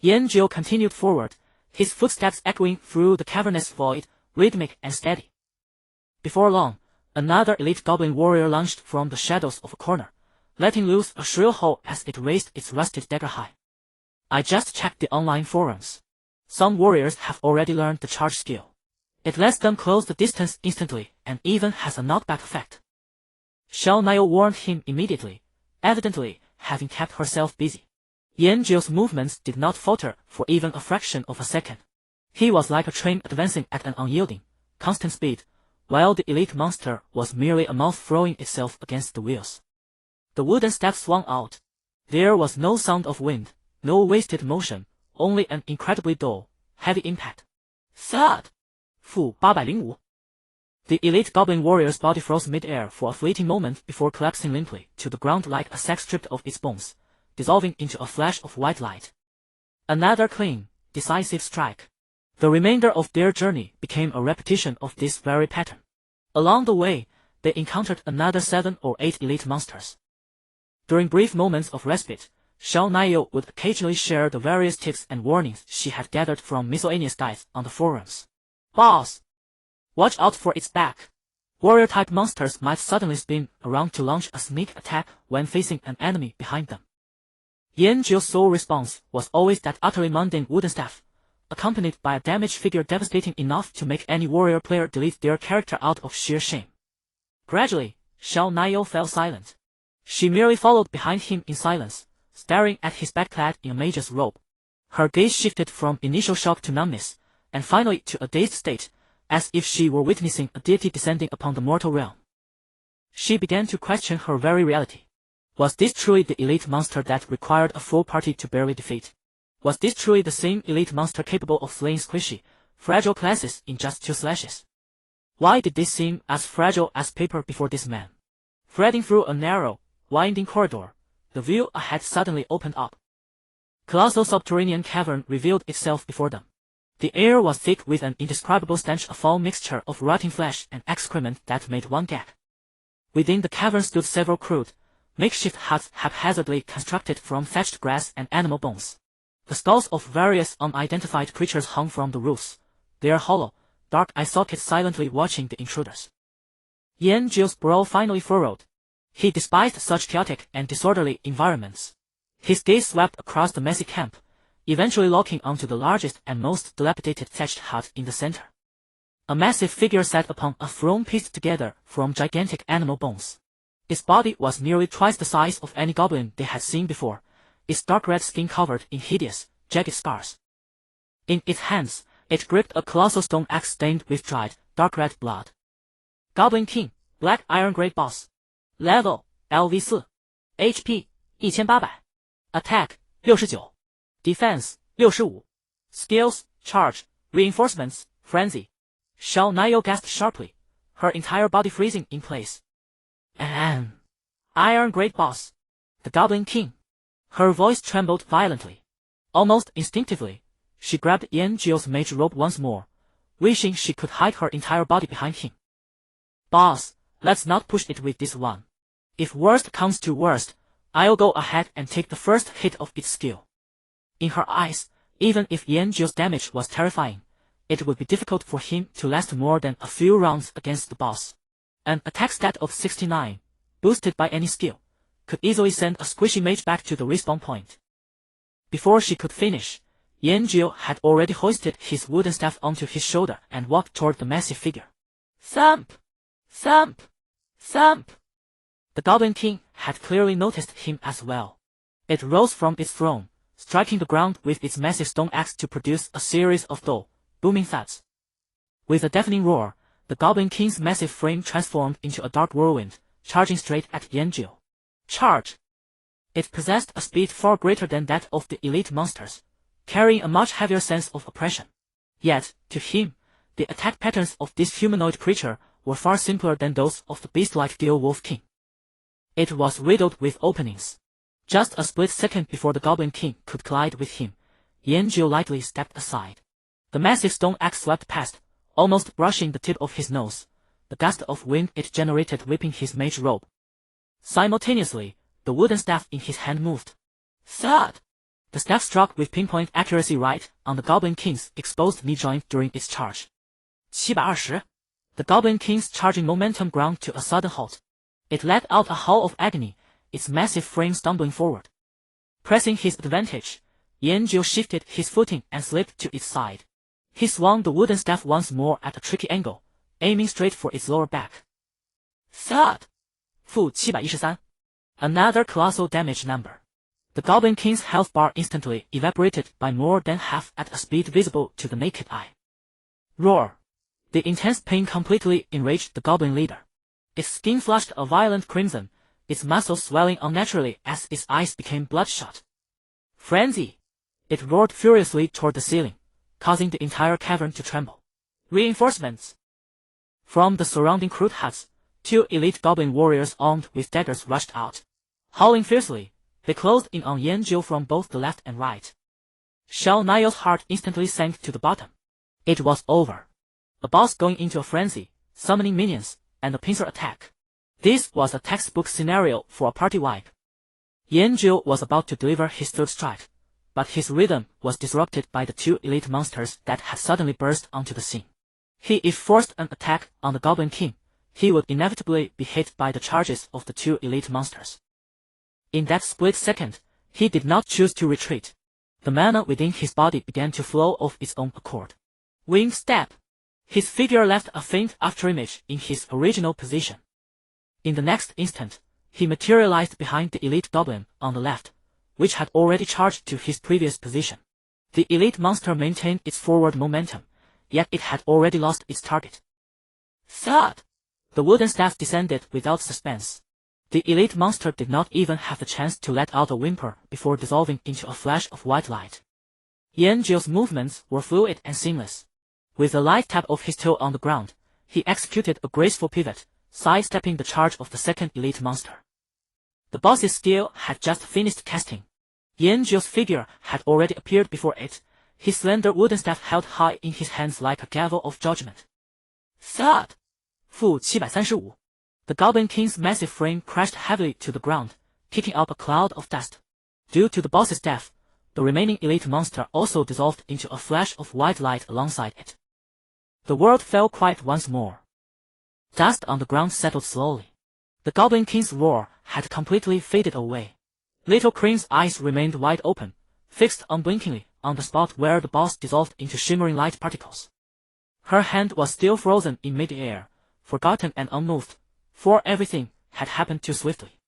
Yanjiu continued forward, his footsteps echoing through the cavernous void, rhythmic and steady. Before long, another elite goblin warrior lunged from the shadows of a corner, letting loose a shrill howl as it raised its rusted dagger high. "I just checked the online forums. Some warriors have already learned the charge skill. It lets them close the distance instantly and even has a knockback effect." Xiao Naiyou warned him immediately, evidently having kept herself busy. Yanjiu's movements did not falter for even a fraction of a second. He was like a train advancing at an unyielding, constant speed, while the elite monster was merely a mouth throwing itself against the wheels. The wooden staff swung out. There was no sound of wind, no wasted motion, only an incredibly dull, heavy impact. Thud! Fu 805. The elite goblin warrior's body froze mid-air for a fleeting moment before collapsing limply to the ground like a sack stripped of its bones, dissolving into a flash of white light. Another clean, decisive strike. The remainder of their journey became a repetition of this very pattern. Along the way, they encountered another 7 or 8 elite monsters. During brief moments of respite, Xiao Naiyou would occasionally share the various tips and warnings she had gathered from miscellaneous guides on the forums. "Boss! Watch out for its back. Warrior-type monsters might suddenly spin around to launch a sneak attack when facing an enemy behind them." Yanjiu's sole response was always that utterly mundane wooden staff, accompanied by a damaged figure devastating enough to make any warrior player delete their character out of sheer shame. Gradually, Xiao Naiyou fell silent. She merely followed behind him in silence, staring at his back clad in a mage's robe. Her gaze shifted from initial shock to numbness, and finally to a dazed state, as if she were witnessing a deity descending upon the mortal realm. She began to question her very reality. Was this truly the elite monster that required a full party to barely defeat? Was this truly the same elite monster capable of slaying squishy, fragile classes in just 2 slashes? Why did this seem as fragile as paper before this man? Threading through a narrow, winding corridor, the view ahead suddenly opened up. Colossal subterranean cavern revealed itself before them. The air was thick with an indescribable stench, a foul mixture of rotting flesh and excrement that made one gag. Within the cavern stood several crude, makeshift huts haphazardly constructed from thatched grass and animal bones. The skulls of various unidentified creatures hung from the roofs, their hollow, dark eye sockets silently watching the intruders. Yanjiu's brow finally furrowed. He despised such chaotic and disorderly environments. His gaze swept across the messy camp, eventually locking onto the largest and most dilapidated thatched hut in the center. A massive figure sat upon a throne pieced together from gigantic animal bones. Its body was nearly twice the size of any goblin they had seen before, its dark red skin covered in hideous, jagged scars. In its hands, it gripped a colossal stone axe stained with dried, dark red blood. Goblin King, Black Iron Great Boss. Level, LV4. HP, 1800. Attack, 69. Defense, 65. Skills, Charge, Reinforcements, Frenzy. Xiao Niao gasped sharply, her entire body freezing in place. Iron Great Boss. The Goblin King. Her voice trembled violently. Almost instinctively, she grabbed Yanjiu's mage robe once more, wishing she could hide her entire body behind him. Boss, let's not push it with this one. If worst comes to worst, I'll go ahead and take the first hit of its skill. In her eyes, even if Yanjiu's damage was terrifying, it would be difficult for him to last more than a few rounds against the boss. An attack stat of 69, boosted by any skill, could easily send a squishy mage back to the respawn point. Before she could finish, Yanjiu had already hoisted his wooden staff onto his shoulder and walked toward the massive figure. Thump! Thump! Thump! The Goblin King had clearly noticed him as well. It rose from its throne, striking the ground with its massive stone axe to produce a series of dull, booming thuds. With a deafening roar, the Goblin King's massive frame transformed into a dark whirlwind, charging straight at Yanjiu. Charge! It possessed a speed far greater than that of the elite monsters, carrying a much heavier sense of oppression. Yet, to him, the attack patterns of this humanoid creature were far simpler than those of the beast-like Gil Wolf King. It was riddled with openings. Just a split second before the Goblin King could collide with him, Yanjiu lightly stepped aside. The massive stone axe swept past, almost brushing the tip of his nose, the gust of wind it generated whipping his mage robe. Simultaneously, the wooden staff in his hand moved. Thud! The staff struck with pinpoint accuracy right on the Goblin King's exposed knee joint during its charge. 720. The Goblin King's charging momentum ground to a sudden halt. It let out a howl of agony, its massive frame stumbling forward. Pressing his advantage, Yanjiu shifted his footing and slipped to its side. He swung the wooden staff once more at a tricky angle, aiming straight for its lower back. Thud! -713. Another colossal damage number. The Goblin King's health bar instantly evaporated by more than half at a speed visible to the naked eye. Roar! The intense pain completely enraged the Goblin leader. Its skin flushed a violent crimson, its muscles swelling unnaturally as its eyes became bloodshot. Frenzy! It roared furiously toward the ceiling, causing the entire cavern to tremble. Reinforcements! From the surrounding crude huts, 2 elite goblin warriors armed with daggers rushed out. Howling fiercely, they closed in on Yanjiu from both the left and right. Xiao Niao's heart instantly sank to the bottom. It was over. A boss going into a frenzy, summoning minions, and a pincer attack. This was a textbook scenario for a party wipe. Yanjiu was about to deliver his third strike, but his rhythm was disrupted by the 2 elite monsters that had suddenly burst onto the scene. If forced an attack on the Goblin King, he would inevitably be hit by the charges of the 2 elite monsters. In that split second, he did not choose to retreat. The mana within his body began to flow of its own accord. Wing step! His figure left a faint afterimage in his original position. In the next instant, he materialized behind the elite goblin on the left, which had already charged to his previous position. The elite monster maintained its forward momentum, yet it had already lost its target. Thud! The wooden staff descended without suspense. The elite monster did not even have the chance to let out a whimper before dissolving into a flash of white light. Yanjio's movements were fluid and seamless. With a light tap of his toe on the ground, he executed a graceful pivot, sidestepping the charge of the second elite monster. The boss's skill had just finished casting. Yanjio's figure had already appeared before it, his slender wooden staff held high in his hands like a gavel of judgment. Thud! Fu 735. The Goblin King's massive frame crashed heavily to the ground, kicking up a cloud of dust. Due to the boss's death, the remaining elite monster also dissolved into a flash of white light alongside it. The world fell quiet once more. Dust on the ground settled slowly. The Goblin King's roar had completely faded away. Little Cream's eyes remained wide open, fixed unblinkingly on the spot where the boss dissolved into shimmering light particles. Her hand was still frozen in mid-air, forgotten and unmoved, for everything had happened too swiftly.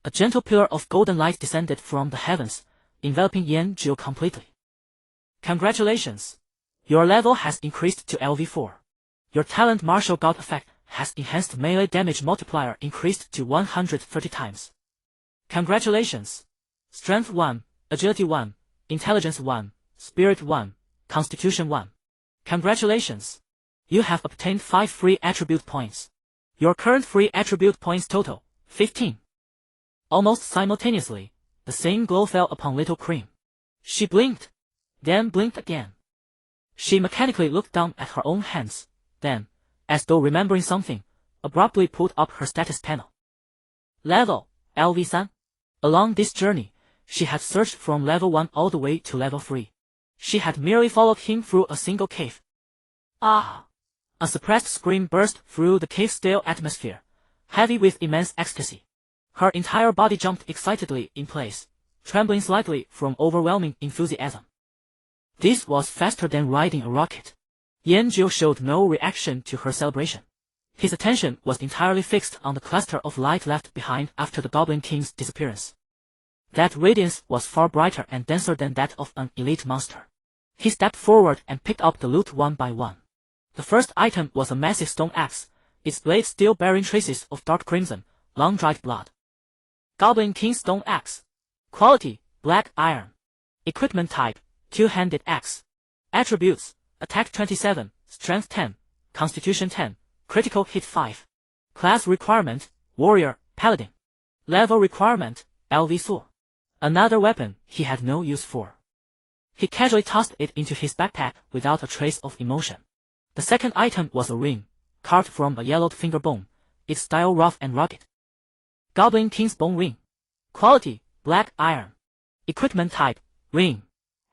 A gentle pillar of golden light descended from the heavens, enveloping Yanjio completely. Congratulations! Your level has increased to LV4. Your talent Martial God effect has enhanced melee damage multiplier increased to 130 times. Congratulations! Strength 1, Agility 1, Intelligence 1, Spirit 1, Constitution 1. Congratulations! You have obtained 5 free attribute points. Your current free attribute points total, 15. Almost simultaneously, the same glow fell upon Little Cream. She blinked, then blinked again. She mechanically looked down at her own hands, then, as though remembering something, abruptly pulled up her status panel. Level, LV3. Along this journey, she had searched from level 1 all the way to level 3. She had merely followed him through a single cave. Ah! A suppressed scream burst through the cave-stale atmosphere, heavy with immense ecstasy. Her entire body jumped excitedly in place, trembling slightly from overwhelming enthusiasm. This was faster than riding a rocket. Yanjio showed no reaction to her celebration. His attention was entirely fixed on the cluster of light left behind after the Goblin King's disappearance. That radiance was far brighter and denser than that of an elite monster. He stepped forward and picked up the loot one by one. The first item was a massive stone axe, its blade still bearing traces of dark crimson, long-dried blood. Goblin King Stone Axe. Quality, black iron. Equipment type, two-handed axe. Attributes, attack 27, strength 10, constitution 10, critical hit 5. Class requirement, warrior, paladin. Level requirement, LV4. Another weapon he had no use for. He casually tossed it into his backpack without a trace of emotion. The second item was a ring, carved from a yellowed finger bone, its style rough and rugged. Goblin King's Bone Ring. Quality, black iron. Equipment type, ring.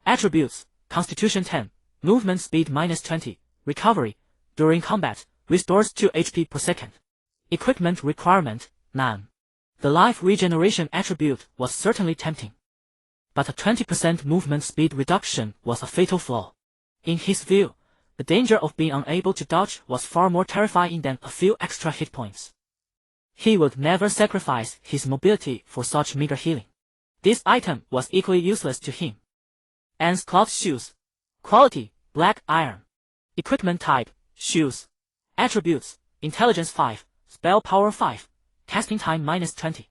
Attributes, constitution 10, movement speed -20, recovery, during combat, restores 2 HP per second. Equipment requirement, none. The life regeneration attribute was certainly tempting. But a 20% movement speed reduction was a fatal flaw. In his view, the danger of being unable to dodge was far more terrifying than a few extra hit points. He would never sacrifice his mobility for such meager healing. This item was equally useless to him. Anne's cloth shoes. Quality, black iron. Equipment type, shoes. Attributes, intelligence 5, spell power 5, casting time -20.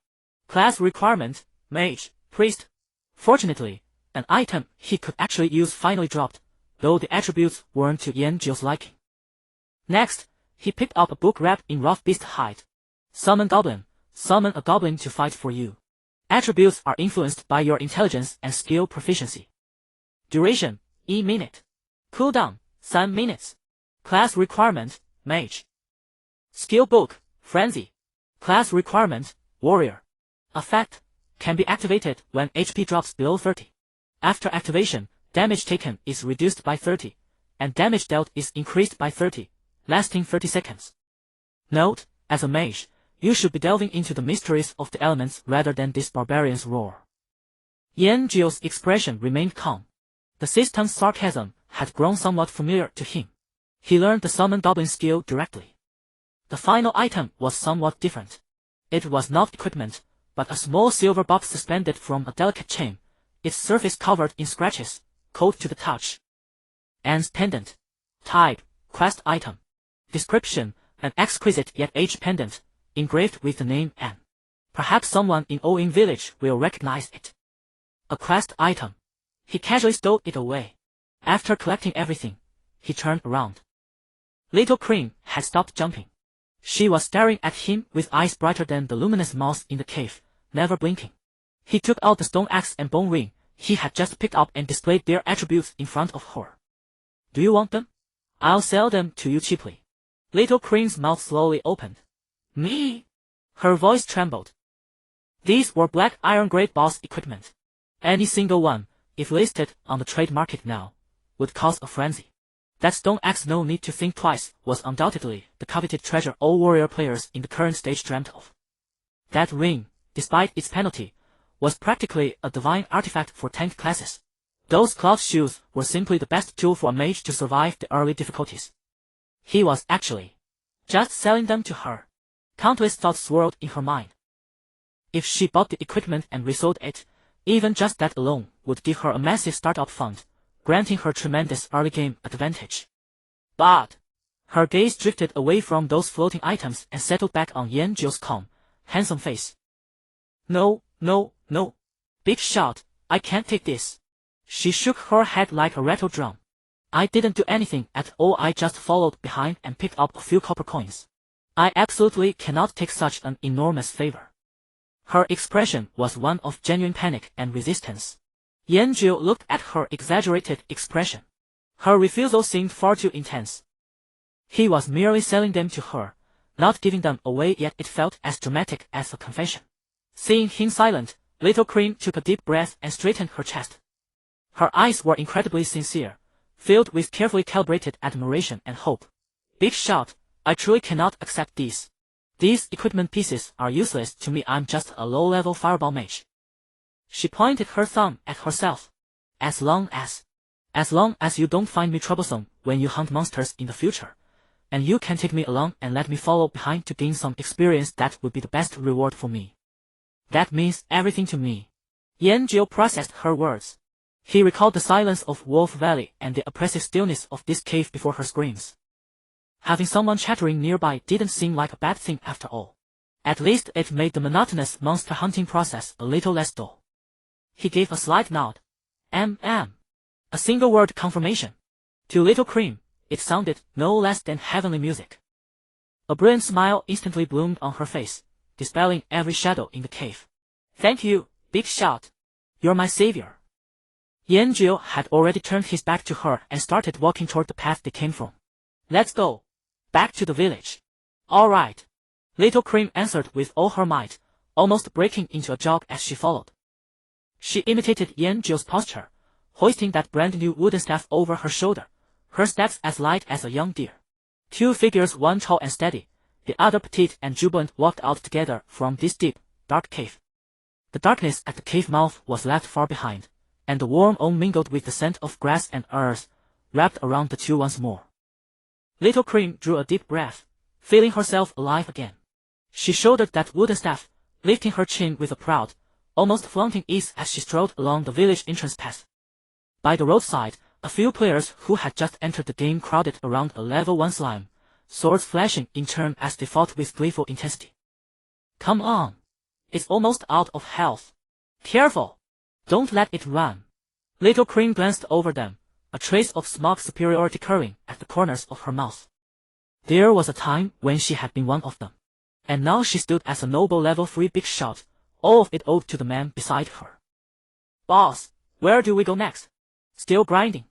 Class requirement, mage, priest. Fortunately, an item he could actually use finally dropped, though the attributes weren't to Yanjio's liking. Next, he picked up a book wrapped in rough beast hide. Summon Goblin, summon a goblin to fight for you. Attributes are influenced by your intelligence and skill proficiency. Duration, E-minute. Cooldown, 3 minutes. Class requirement, mage. Skill book, frenzy. Class requirement, warrior. Effect, can be activated when HP drops below 30. After activation, damage taken is reduced by 30, and damage dealt is increased by 30, lasting 30 seconds. Note, as a mage, you should be delving into the mysteries of the elements rather than this barbarian's roar. Yanjio's expression remained calm. The system's sarcasm had grown somewhat familiar to him. He learned the summon goblin skill directly. The final item was somewhat different. It was not equipment, but a small silver box suspended from a delicate chain, its surface covered in scratches, cold to the touch. Anne's pendant. Type, quest item. Description, an exquisite yet aged pendant, engraved with the name Anne. Perhaps someone in Owen village will recognize it. A quest item. He casually stowed it away. After collecting everything, he turned around. Little Cream had stopped jumping. She was staring at him with eyes brighter than the luminous moths in the cave, never blinking. He took out the stone axe and bone ring he had just picked up and displayed their attributes in front of her. Do you want them? I'll sell them to you cheaply. Little Cream's mouth slowly opened. Me? Her voice trembled. These were black iron grade boss equipment. Any single one, if listed on the trade market now, would cause a frenzy. That stone axe, no need to think twice, was undoubtedly the coveted treasure all warrior players in the current stage dreamt of. That ring, despite its penalty, was practically a divine artifact for tank classes. Those cloth shoes were simply the best tool for a mage to survive the early difficulties. He was actually just selling them to her. Countless thoughts swirled in her mind. If she bought the equipment and resold it, even just that alone would give her a massive startup fund, granting her tremendous early game advantage. But her gaze drifted away from those floating items and settled back on Yanjiu's calm, handsome face. No, no, no. Big shot, I can't take this. She shook her head like a rattle drum. I didn't do anything at all, I just followed behind and picked up a few copper coins. I absolutely cannot take such an enormous favor. Her expression was one of genuine panic and resistance. Yanjiu looked at her exaggerated expression. Her refusal seemed far too intense. He was merely selling them to her, not giving them away, yet it felt as dramatic as a confession. Seeing him silent, Little Cream took a deep breath and straightened her chest. Her eyes were incredibly sincere, filled with carefully calibrated admiration and hope. Big shot, I truly cannot accept these. These equipment pieces are useless to me, I'm just a low-level fireball mage. She pointed her thumb at herself. As long as you don't find me troublesome when you hunt monsters in the future, and you can take me along and let me follow behind to gain some experience, that would be the best reward for me. That means everything to me. Yanjiu processed her words. He recalled the silence of Wolf Valley and the oppressive stillness of this cave before her screams. Having someone chattering nearby didn't seem like a bad thing after all. At least it made the monotonous monster hunting process a little less dull. He gave a slight nod. A single word confirmation. To Little Cream, it sounded no less than heavenly music. A brilliant smile instantly bloomed on her face, dispelling every shadow in the cave. Thank you, Big Shot. You're my savior. Yanjiu had already turned his back to her and started walking toward the path they came from. Let's go. Back to the village. All right. Little Cream answered with all her might, almost breaking into a jog as she followed. She imitated Yanjiu's posture, hoisting that brand new wooden staff over her shoulder, her steps as light as a young deer. Two figures, one tall and steady, the other petite and jubilant, walked out together from this deep, dark cave. The darkness at the cave mouth was left far behind, and the warm air mingled with the scent of grass and earth, wrapped around the two once more. Little Cream drew a deep breath, feeling herself alive again. She shouldered that wooden staff, lifting her chin with a proud, almost flaunting ease as she strode along the village entrance path. By the roadside, a few players who had just entered the game crowded around a level 1 slime, swords flashing in turn as they fought with gleeful intensity. Come on! It's almost out of health. Careful! Don't let it run. Little Cream glanced over them, a trace of smug superiority curling at the corners of her mouth. There was a time when she had been one of them. And now she stood as a noble level 3 big shot, all of it owed to the man beside her. Boss, where do we go next? Still grinding.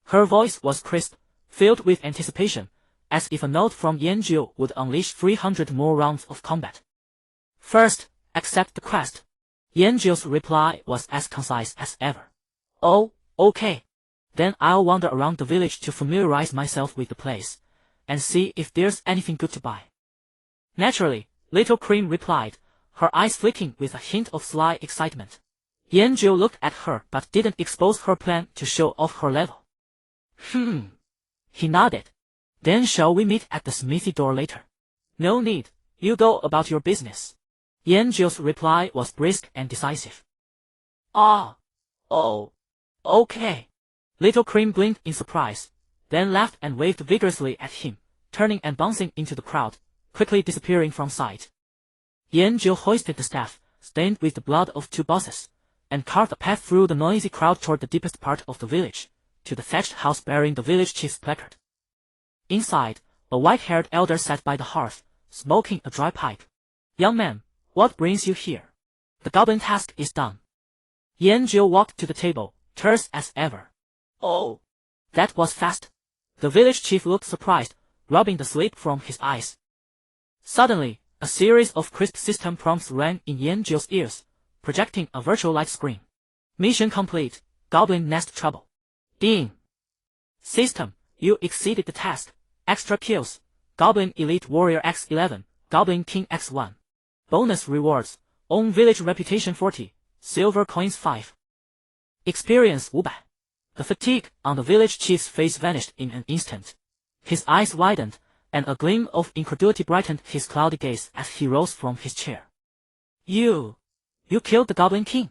Her voice was crisp, filled with anticipation, as if a note from Yanjiu would unleash 300 more rounds of combat. First, accept the quest. Yanjiu's reply was as concise as ever. Oh, okay. Then I'll wander around the village to familiarize myself with the place, and see if there's anything good to buy. Naturally, Little Cream replied, her eyes flicking with a hint of sly excitement. Yanjiu looked at her but didn't expose her plan to show off her level. He nodded. Then shall we meet at the smithy door later? No need, you go about your business. Yanjio's reply was brisk and decisive. Ah. Oh. Okay. Little Cream blinked in surprise, then laughed and waved vigorously at him, turning and bouncing into the crowd, quickly disappearing from sight. Yanjio hoisted the staff, stained with the blood of 2 bosses, and carved a path through the noisy crowd toward the deepest part of the village, to the thatched house bearing the village chief's placard. Inside, a white-haired elder sat by the hearth, smoking a dry pipe. Young man, what brings you here? The goblin task is done. Yanjio walked to the table, terse as ever. Oh, that was fast. The village chief looked surprised, rubbing the sleep from his eyes. Suddenly, a series of crisp system prompts rang in Yanjio's ears, projecting a virtual light screen. Mission complete, Goblin Nest Trouble. Ding. System, you exceeded the task. Extra kills, Goblin Elite Warrior X11, Goblin King X1. Bonus rewards, own village reputation 40, silver coins 5. Experience 500. The fatigue on the village chief's face vanished in an instant. His eyes widened, and a gleam of incredulity brightened his cloudy gaze as he rose from his chair. You killed the Goblin King?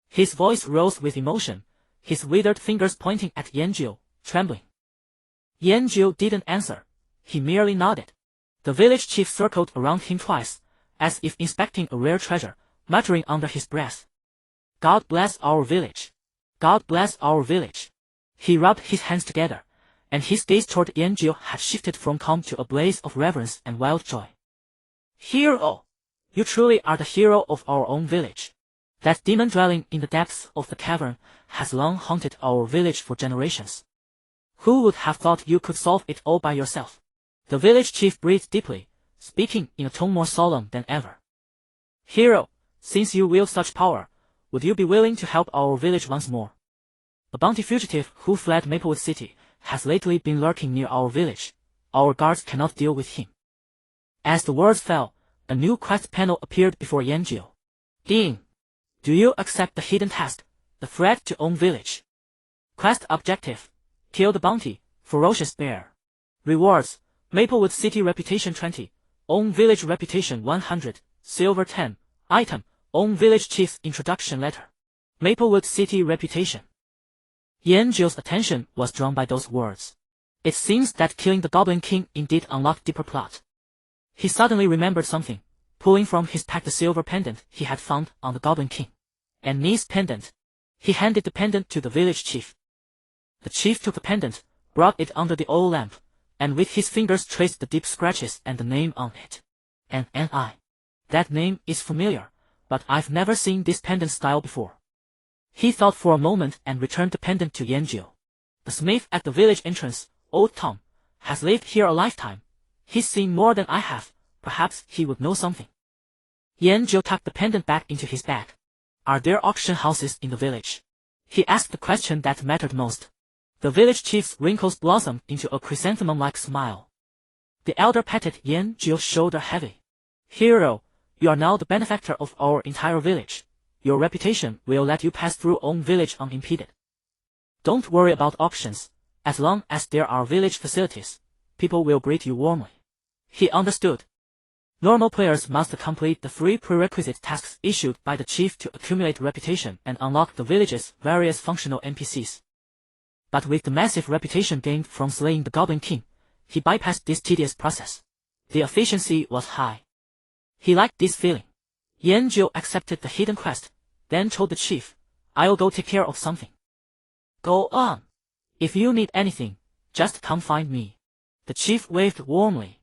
His voice rose with emotion, his withered fingers pointing at Yanjio, trembling. Yanjio didn't answer, he merely nodded. The village chief circled around him twice, as if inspecting a rare treasure, muttering under his breath. God bless our village. God bless our village. He rubbed his hands together, and his gaze toward Yanjio had shifted from calm to a blaze of reverence and wild joy. Hero! You truly are the hero of our own village. That demon dwelling in the depths of the cavern has long haunted our village for generations. Who would have thought you could solve it all by yourself? The village chief breathed deeply, speaking in a tone more solemn than ever. Hero, since you wield such power, would you be willing to help our village once more? A bounty fugitive who fled Maplewood City has lately been lurking near our village. Our guards cannot deal with him. As the words fell, a new quest panel appeared before Yanjio. Ding! Do you accept the hidden task, the threat to own village? Quest objective, kill the bounty, ferocious bear. Rewards, Maplewood City reputation 20, own village reputation 100, silver 10, item, own village chief's introduction letter. Maplewood City reputation. Yanjio's attention was drawn by those words. It seems that killing the Goblin King indeed unlocked deeper plot. He suddenly remembered something, pulling from his pack the silver pendant he had found on the Goblin King. An nice pendant. He handed the pendant to the village chief. The chief took the pendant, brought it under the oil lamp, and with his fingers traced the deep scratches and the name on it. An N.I. That name is familiar, but I've never seen this pendant style before. He thought for a moment and returned the pendant to Yanjio. The smith at the village entrance, old Tom, has lived here a lifetime. He's seen more than I have, perhaps he would know something. Yanjio tucked the pendant back into his bag. Are there auction houses in the village? He asked the question that mattered most. The village chief's wrinkles blossomed into a chrysanthemum-like smile. The elder patted Yanjio's shoulder heavy. Hero, you are now the benefactor of our entire village. Your reputation will let you pass through own village unimpeded. Don't worry about auctions. As long as there are village facilities, people will greet you warmly. He understood. Normal players must complete the 3 prerequisite tasks issued by the chief to accumulate reputation and unlock the village's various functional NPCs. But with the massive reputation gained from slaying the Goblin King, he bypassed this tedious process. The efficiency was high. He liked this feeling. Yanjio accepted the hidden quest, then told the chief, I'll go take care of something. Go on. If you need anything, just come find me. The chief waved warmly.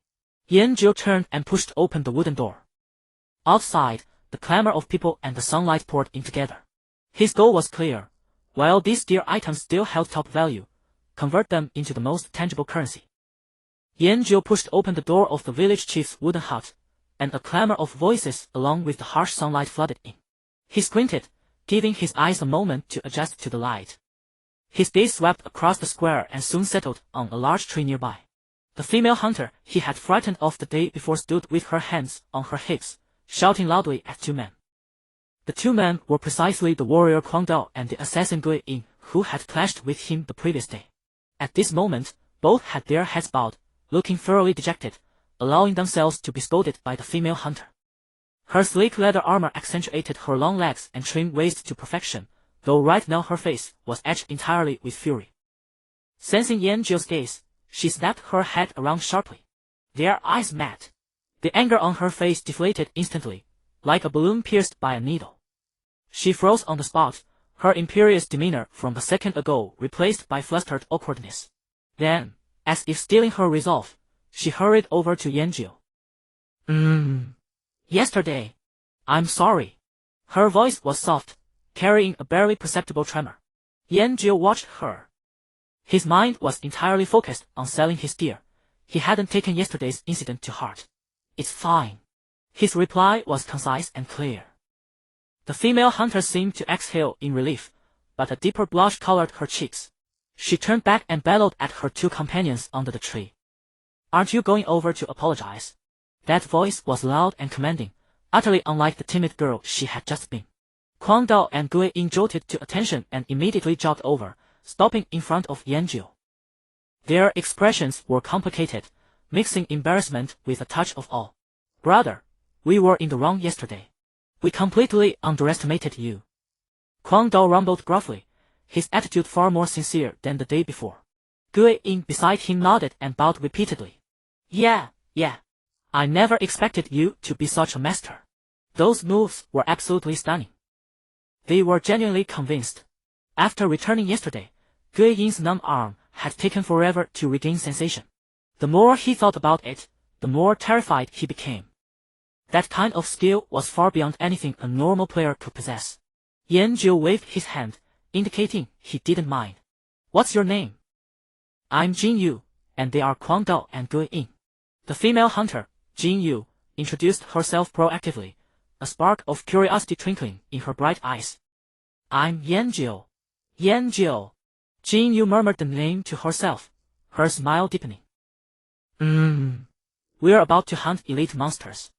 Yanjio turned and pushed open the wooden door. Outside, the clamor of people and the sunlight poured in together. His goal was clear. While these dear items still held top value, convert them into the most tangible currency. Yanjio pushed open the door of the village chief's wooden hut, and a clamor of voices along with the harsh sunlight flooded in. He squinted, giving his eyes a moment to adjust to the light. His gaze swept across the square and soon settled on a large tree nearby. The female hunter he had frightened off the day before stood with her hands on her hips, shouting loudly at 2 men. The 2 men were precisely the warrior Kwang Dao and the assassin Gui Ying, who had clashed with him the previous day. At this moment, both had their heads bowed, looking thoroughly dejected, allowing themselves to be scolded by the female hunter. Her sleek leather armor accentuated her long legs and trim waist to perfection, though right now her face was etched entirely with fury. Sensing Yanjio's gaze, she snapped her head around sharply. Their eyes met. The anger on her face deflated instantly, like a balloon pierced by a needle. She froze on the spot, her imperious demeanor from a second ago replaced by flustered awkwardness. Then, as if stealing her resolve, she hurried over to Yanjio. Yesterday. I'm sorry. Her voice was soft, carrying a barely perceptible tremor. Yanjio watched her. His mind was entirely focused on selling his deer. He hadn't taken yesterday's incident to heart. It's fine. His reply was concise and clear. The female hunter seemed to exhale in relief, but a deeper blush colored her cheeks. She turned back and bellowed at her two companions under the tree. Aren't you going over to apologize? That voice was loud and commanding, utterly unlike the timid girl she had just been. Quang Dao and Gui Ying jolted to attention and immediately jogged over, stopping in front of Yanjio. Their expressions were complicated, mixing embarrassment with a touch of awe. Brother, we were in the wrong yesterday. We completely underestimated you. Quang Dao rumbled gruffly, his attitude far more sincere than the day before. Gui Ying beside him nodded and bowed repeatedly. Yeah. I never expected you to be such a master. Those moves were absolutely stunning. They were genuinely convinced. After returning yesterday, Gui Ying's numb arm had taken forever to regain sensation. The more he thought about it, the more terrified he became. That kind of skill was far beyond anything a normal player could possess. Yanjio waved his hand, indicating he didn't mind. What's your name? I'm Jin Yu, and they are Quang Dao and Gui Ying. The female hunter, Jin Yu, introduced herself proactively, a spark of curiosity twinkling in her bright eyes. I'm Yanjio. Yanjio. Jin Yu murmured the name to herself, her smile deepening. We're about to hunt elite monsters.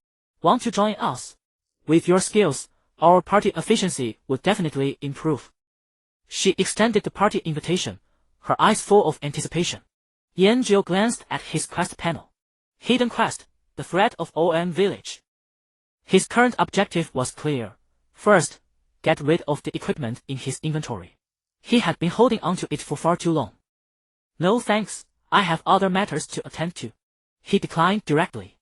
Want to join us? With your skills, our party efficiency would definitely improve. She extended the party invitation, her eyes full of anticipation. Yanjio glanced at his quest panel. Hidden quest, the threat of OM village. His current objective was clear. First, get rid of the equipment in his inventory. He had been holding onto it for far too long. No thanks, I have other matters to attend to. He declined directly.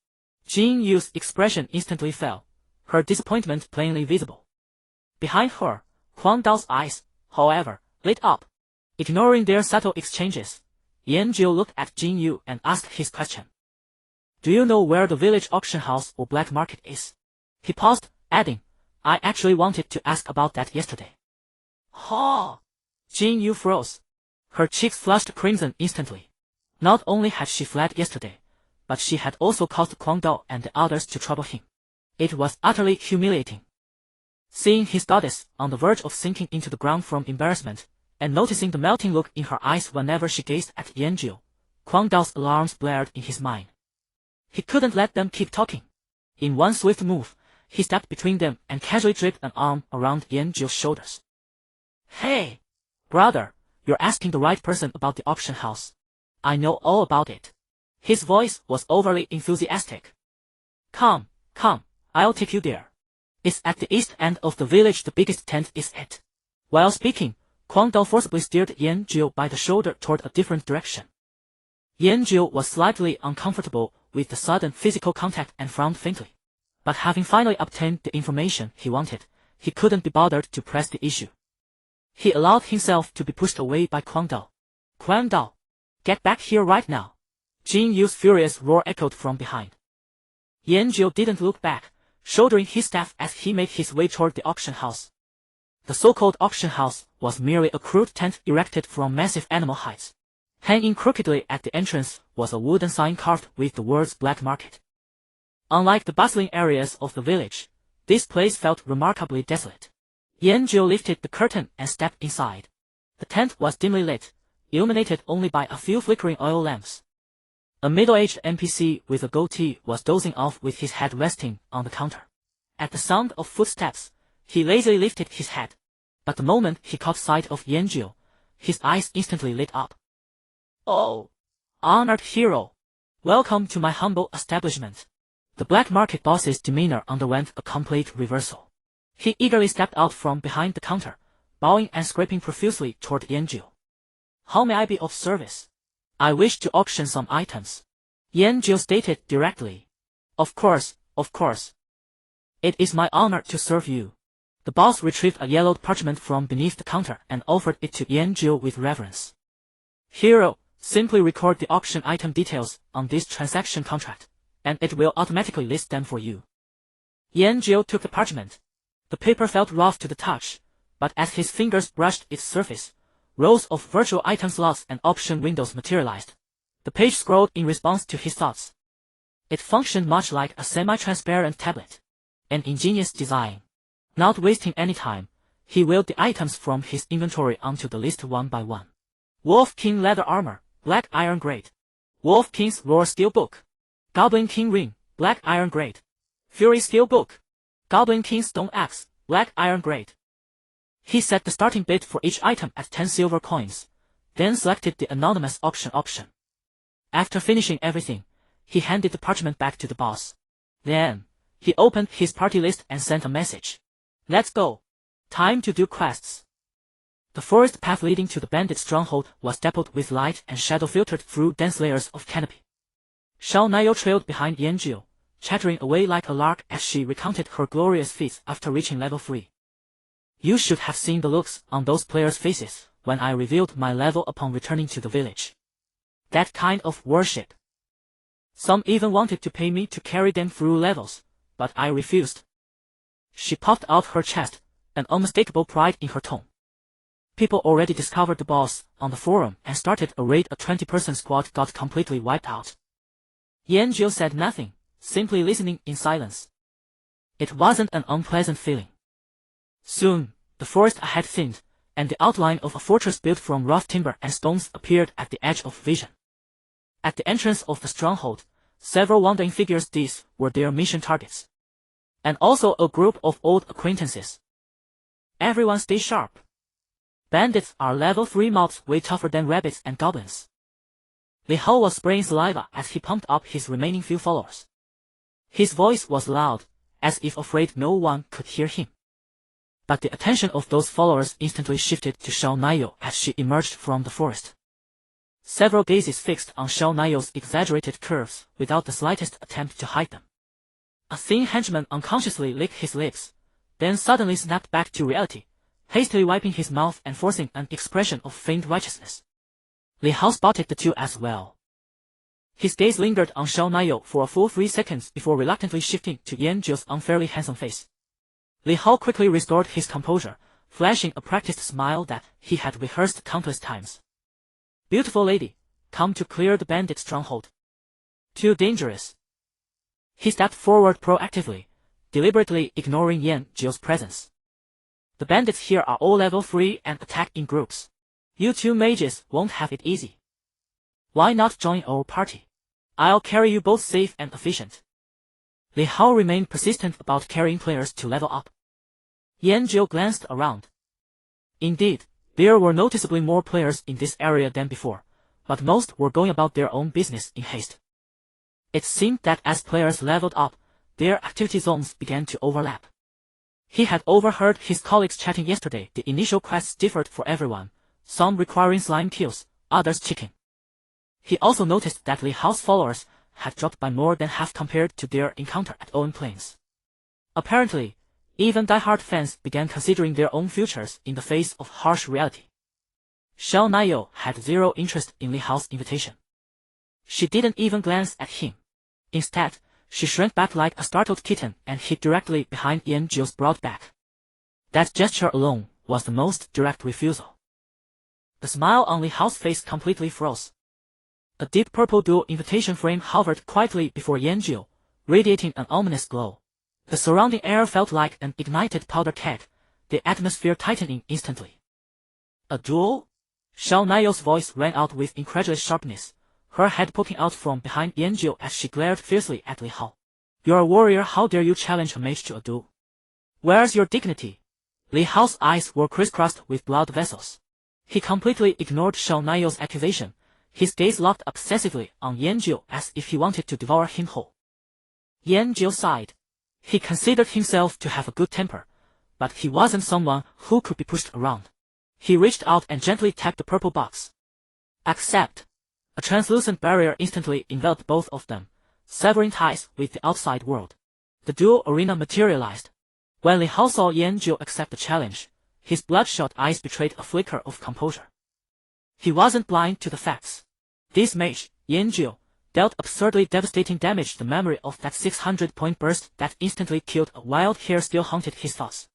Jin Yu's expression instantly fell, her disappointment plainly visible. Behind her, Quang Dao's eyes, however, lit up. Ignoring their subtle exchanges, Yanjio looked at Jin Yu and asked his question. Do you know where the village auction house or black market is? He paused, adding, I actually wanted to ask about that yesterday. Ha! Jin Yu froze. Her cheeks flushed crimson instantly. Not only had she fled yesterday, but she had also caused Quang Dao and the others to trouble him. It was utterly humiliating. Seeing his goddess on the verge of sinking into the ground from embarrassment, and noticing the melting look in her eyes whenever she gazed at Yanjio, Quang Dao's alarms blared in his mind. He couldn't let them keep talking. In one swift move, he stepped between them and casually draped an arm around Yanjio's shoulders. Hey! Brother, you're asking the right person about the auction house. I know all about it. His voice was overly enthusiastic. Come, I'll take you there. It's at the east end of the village, the biggest tent is it. While speaking, Quang Dao forcibly steered Yanjio by the shoulder toward a different direction. Yanjio was slightly uncomfortable with the sudden physical contact and frowned faintly. But having finally obtained the information he wanted, he couldn't be bothered to press the issue. He allowed himself to be pushed away by Quang Dao. Quang Dao! Get back here right now! Jin Yu's furious roar echoed from behind. Yanjio didn't look back, shouldering his staff as he made his way toward the auction house. The so-called auction house was merely a crude tent erected from massive animal hides. Hanging crookedly at the entrance was a wooden sign carved with the words Black Market. Unlike the bustling areas of the village, this place felt remarkably desolate. Yanjio lifted the curtain and stepped inside. The tent was dimly lit, illuminated only by a few flickering oil lamps. A middle-aged NPC with a goatee was dozing off with his head resting on the counter. At the sound of footsteps, he lazily lifted his head. But the moment he caught sight of Yanjio, his eyes instantly lit up. Oh, honored hero! Welcome to my humble establishment. The The black market boss's demeanor underwent a complete reversal. He eagerly stepped out from behind the counter, bowing and scraping profusely toward Yanjiu. How may I be of service? I wish to auction some items. Yanjiu stated directly. Of course, of course. It is my honor to serve you. The boss retrieved a yellowed parchment from beneath the counter and offered it to Yanjiu with reverence. Hero, simply record the auction item details on this transaction contract, and it will automatically list them for you. Yanjiu took the parchment. The paper felt rough to the touch, but as his fingers brushed its surface, rows of virtual item slots and option windows materialized. The page scrolled in response to his thoughts. It functioned much like a semi-transparent tablet. An ingenious design. Not wasting any time, he wheeled the items from his inventory onto the list one by one. Wolf King Leather Armor, Black Iron Grade. Wolf King's Roar Steel Book. Goblin King Ring, Black Iron Grade. Fury Steel Book. Goblin King Stone Axe, Black Iron Grade. He set the starting bid for each item at 10 silver coins, then selected the anonymous auction option. After finishing everything, he handed the parchment back to the boss. Then, he opened his party list and sent a message. Let's go. Time to do quests. The forest path leading to the bandit stronghold was dappled with light and shadow filtered through dense layers of canopy. Xiao Nayo trailed behind Yanjiu, chattering away like a lark as she recounted her glorious feats after reaching level 3. You should have seen the looks on those players' faces when I revealed my level upon returning to the village. That kind of worship. Some even wanted to pay me to carry them through levels, but I refused. She puffed out her chest, an unmistakable pride in her tone. People already discovered the boss on the forum and started a raid. A 20-person squad got completely wiped out. Yanjiu said nothing, simply listening in silence. It wasn't an unpleasant feeling. Soon, the forest ahead thinned, and the outline of a fortress built from rough timber and stones appeared at the edge of vision. At the entrance of the stronghold, several wandering figures. These were their mission targets. And also a group of old acquaintances. Everyone stay sharp. Bandits are level 3 mobs way tougher than rabbits and goblins. Li Hao was spraying saliva as he pumped up his remaining few followers. His voice was loud, as if afraid no one could hear him. But the attention of those followers instantly shifted to Xiao Nayo as she emerged from the forest. Several gazes fixed on Xiao Nayo's exaggerated curves without the slightest attempt to hide them. A thin henchman unconsciously licked his lips, then suddenly snapped back to reality, hastily wiping his mouth and forcing an expression of feigned righteousness. Li Hao spotted the two as well. His gaze lingered on Xiao Nayo for a full 3 seconds before reluctantly shifting to Yanjiu's unfairly handsome face. Li Hao quickly restored his composure, flashing a practiced smile that he had rehearsed countless times. Beautiful lady, come to clear the bandit stronghold. Too dangerous. He stepped forward proactively, deliberately ignoring Yanjiu's presence. The bandits here are all level 3 and attack in groups. You two mages won't have it easy. Why not join our party? I'll carry you both safe and efficient. Li Hao remained persistent about carrying players to level up. Yanjiu glanced around. Indeed, there were noticeably more players in this area than before, but most were going about their own business in haste. It seemed that as players leveled up, their activity zones began to overlap. He had overheard his colleagues chatting yesterday. The initial quests differed for everyone, some requiring slime kills, others chicken. He also noticed that Li Hao's followers had dropped by more than half compared to their encounter at Owen Plains. Apparently, even die-hard fans began considering their own futures in the face of harsh reality. Xiao Nayo had zero interest in Li Hao's invitation. She didn't even glance at him. Instead, she shrank back like a startled kitten and hid directly behind Yanjiu's broad back. That gesture alone was the most direct refusal. The smile on Li Hao's face completely froze. A deep purple dual invitation frame hovered quietly before Yanjiu, radiating an ominous glow. The surrounding air felt like an ignited powder keg, the atmosphere tightening instantly. A duel? Xiao Nayo's voice rang out with incredulous sharpness, her head poking out from behind Yanjiu as she glared fiercely at Li Hao. You're a warrior, how dare you challenge a mage to a duel? Where's your dignity? Li Hao's eyes were crisscrossed with blood vessels. He completely ignored Xiao Nayo's accusation, his gaze locked obsessively on Yanjiu as if he wanted to devour him whole. Yan Jiu sighed. He considered himself to have a good temper, but he wasn't someone who could be pushed around. He reached out and gently tapped the purple box. Accept. A translucent barrier instantly enveloped both of them, severing ties with the outside world. The dual arena materialized. When Li Hao saw Yan Jiu accept the challenge, his bloodshot eyes betrayed a flicker of composure. He wasn't blind to the facts. This mage, Yan Jiu, dealt absurdly devastating damage. The memory of that 600-point burst that instantly killed a wild hare still haunted his thoughts.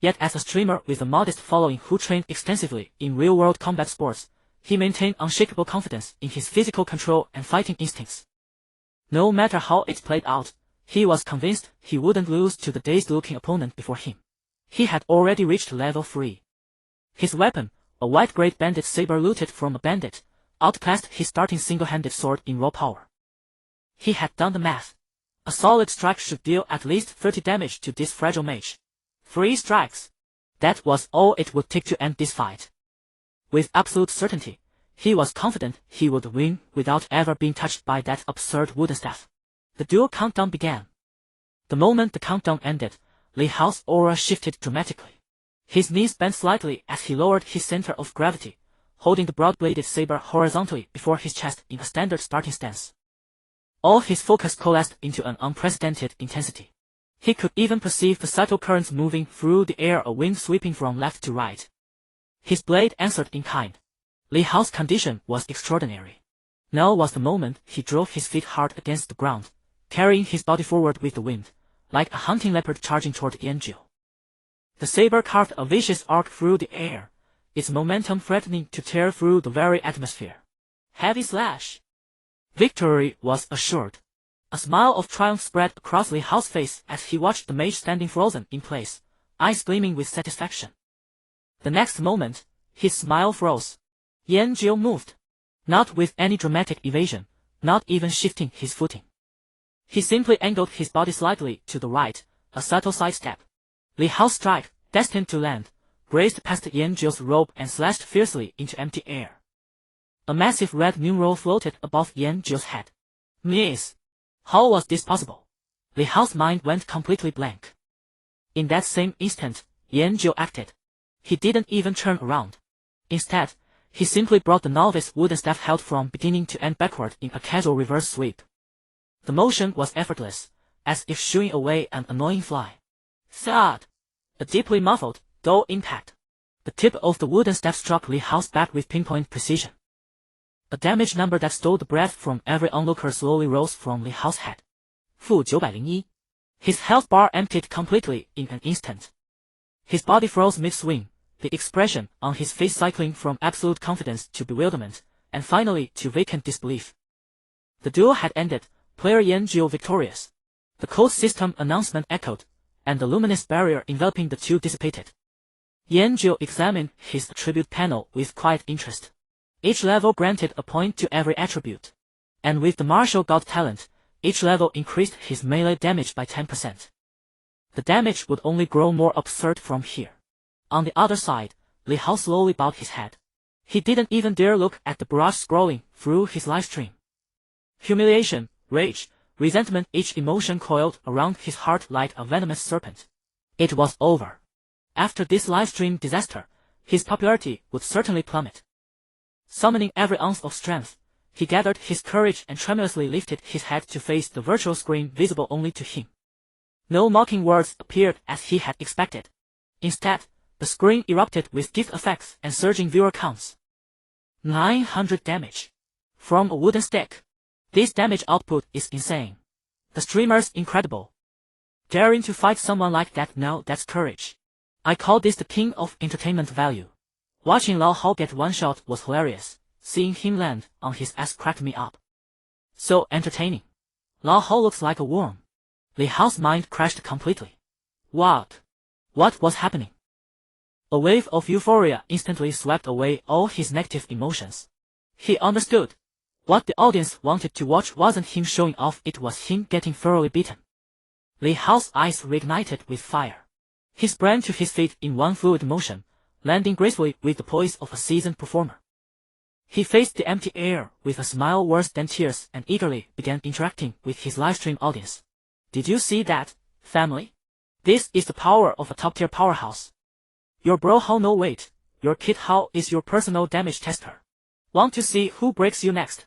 Yet as a streamer with a modest following who trained extensively in real-world combat sports, he maintained unshakable confidence in his physical control and fighting instincts. No matter how it played out, he was convinced he wouldn't lose to the dazed-looking opponent before him. He had already reached level 3. His weapon, a white-grade bandit saber looted from a bandit, outclassed his starting single-handed sword in raw power. He had done the math. A solid strike should deal at least 30 damage to this fragile mage. 3 strikes. That was all it would take to end this fight. With absolute certainty, he was confident he would win without ever being touched by that absurd wooden staff. The duel countdown began. The moment the countdown ended, Li Hao's aura shifted dramatically. His knees bent slightly as he lowered his center of gravity, holding the broad-bladed saber horizontally before his chest in a standard starting stance. All his focus coalesced into an unprecedented intensity. He could even perceive the subtle currents moving through the air, a wind sweeping from left to right. His blade answered in kind. Li Hao's condition was extraordinary. Now was the moment he drove his feet hard against the ground, carrying his body forward with the wind, like a hunting leopard charging toward Yan Jiu. The saber carved a vicious arc through the air, its momentum threatening to tear through the very atmosphere. Heavy slash. Victory was assured. A smile of triumph spread across Li Hao's face as he watched the mage standing frozen in place, eyes gleaming with satisfaction. The next moment, his smile froze. Yan Jiu moved. Not with any dramatic evasion, not even shifting his footing. He simply angled his body slightly to the right, a subtle sidestep. Li Hao's strike, destined to land, grazed past Yan Jiu's robe and slashed fiercely into empty air. A massive red numeral floated above Yan Jiu's head. Miss! How was this possible? Li Hao's mind went completely blank. In that same instant, Yan Jiu acted. He didn't even turn around. Instead, he simply brought the novice wooden staff held from beginning to end backward in a casual reverse sweep. The motion was effortless, as if shooing away an annoying fly. Thud! A deeply muffled, dull impact. The tip of the wooden staff struck Li Hao's back with pinpoint precision. A damage number that stole the breath from every onlooker slowly rose from Li Hao's head. Fu 901. His health bar emptied completely in an instant. His body froze mid-swing, the expression on his face cycling from absolute confidence to bewilderment, and finally to vacant disbelief. The duel had ended, player Yan Jiu victorious. The code system announcement echoed, and the luminous barrier enveloping the two dissipated. Yan Jiu examined his attribute panel with quiet interest. Each level granted a point to every attribute. And with the martial god talent, each level increased his melee damage by 10%. The damage would only grow more absurd from here. On the other side, Li Hao slowly bowed his head. He didn't even dare look at the barrage scrolling through his livestream. Humiliation, rage, resentment, each emotion coiled around his heart like a venomous serpent. It was over. After this livestream disaster, his popularity would certainly plummet. Summoning every ounce of strength, he gathered his courage and tremulously lifted his head to face the virtual screen visible only to him. No mocking words appeared as he had expected. Instead, the screen erupted with gift effects and surging viewer counts. 900 damage. From a wooden stick. This damage output is insane. The streamer's incredible. Daring to fight someone like that, now that's courage. I call this the king of entertainment value. Watching Lao Hao get one shot was hilarious. Seeing him land on his ass cracked me up. So entertaining. Lao Hao looks like a worm. Li Hao's mind crashed completely. What? What was happening? A wave of euphoria instantly swept away all his negative emotions. He understood. What the audience wanted to watch wasn't him showing off, it was him getting thoroughly beaten. Li Hao's eyes reignited with fire. He sprang to his feet in one fluid motion, landing gracefully with the poise of a seasoned performer. He faced the empty air with a smile worse than tears and eagerly began interacting with his livestream audience. Did you see that, family? This is the power of a top-tier powerhouse. Your bro Hao no wait, your kid Hao is your personal damage tester. Want to see who breaks you next?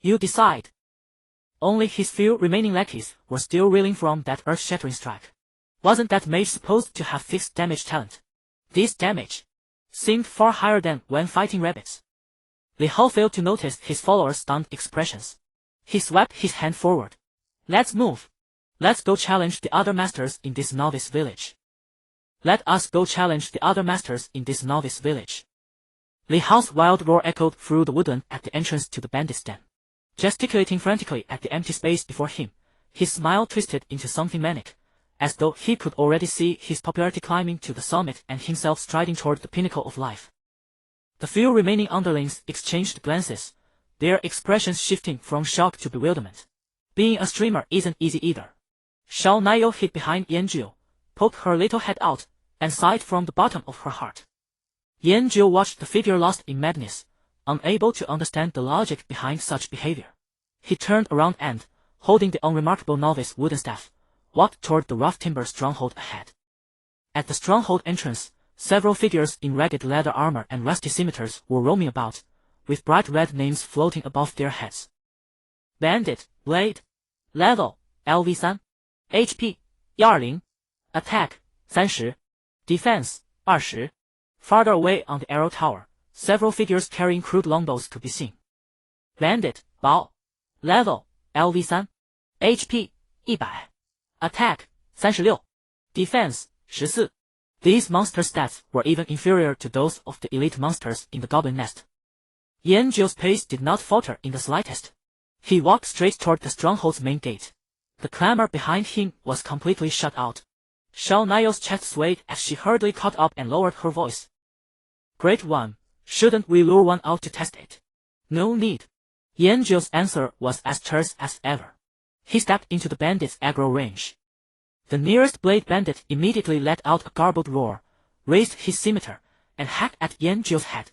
You decide. Only his few remaining lackeys were still reeling from that earth-shattering strike. Wasn't that mage supposed to have fixed damage talent? This damage seemed far higher than when fighting rabbits. Li Hao failed to notice his followers' stunned expressions. He swept his hand forward. Let's move. Let's go challenge the other masters in this novice village. Let us go challenge the other masters in this novice village. Li Hao's wild roar echoed through the woodland at the entrance to the bandit's den. Gesticulating frantically at the empty space before him, his smile twisted into something manic, as though he could already see his popularity climbing to the summit and himself striding toward the pinnacle of life. The few remaining underlings exchanged glances, their expressions shifting from shock to bewilderment. Being a streamer isn't easy either. Xiao Niao hid behind Yanjiu, poked her little head out, and sighed from the bottom of her heart. Yanjiu watched the figure lost in madness, unable to understand the logic behind such behavior. He turned around and, holding the unremarkable novice wooden staff, walked toward the rough timber stronghold ahead. At the stronghold entrance, several figures in ragged leather armor and rusty scimitars were roaming about, with bright red names floating above their heads. Bandit, Blade. Level, LV3. HP, 120. Attack, 30. Defense, 20. Farther away on the arrow tower, several figures carrying crude longbows could be seen. Bandit, Bao. Level, LV3. HP, 100. Attack, 36. Defense, 14. These monster stats were even inferior to those of the elite monsters in the goblin nest. Yanjiu's pace did not falter in the slightest. He walked straight toward the stronghold's main gate. The clamor behind him was completely shut out. Xiao Niao's chest swayed as she hurriedly caught up and lowered her voice. Great One, shouldn't we lure one out to test it? No need. Yanjiu's answer was as terse as ever. He stepped into the bandit's aggro range. The nearest blade bandit immediately let out a garbled roar, raised his scimitar, and hacked at Yanjiu's head.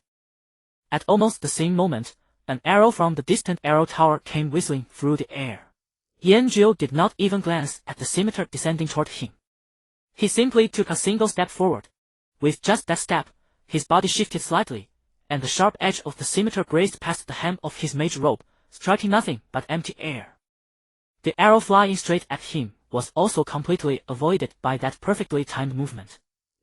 At almost the same moment, an arrow from the distant arrow tower came whistling through the air. Yanjiu did not even glance at the scimitar descending toward him. He simply took a single step forward. With just that step, his body shifted slightly, and the sharp edge of the scimitar grazed past the hem of his mage robe, striking nothing but empty air. The arrow flying straight at him was also completely avoided by that perfectly timed movement.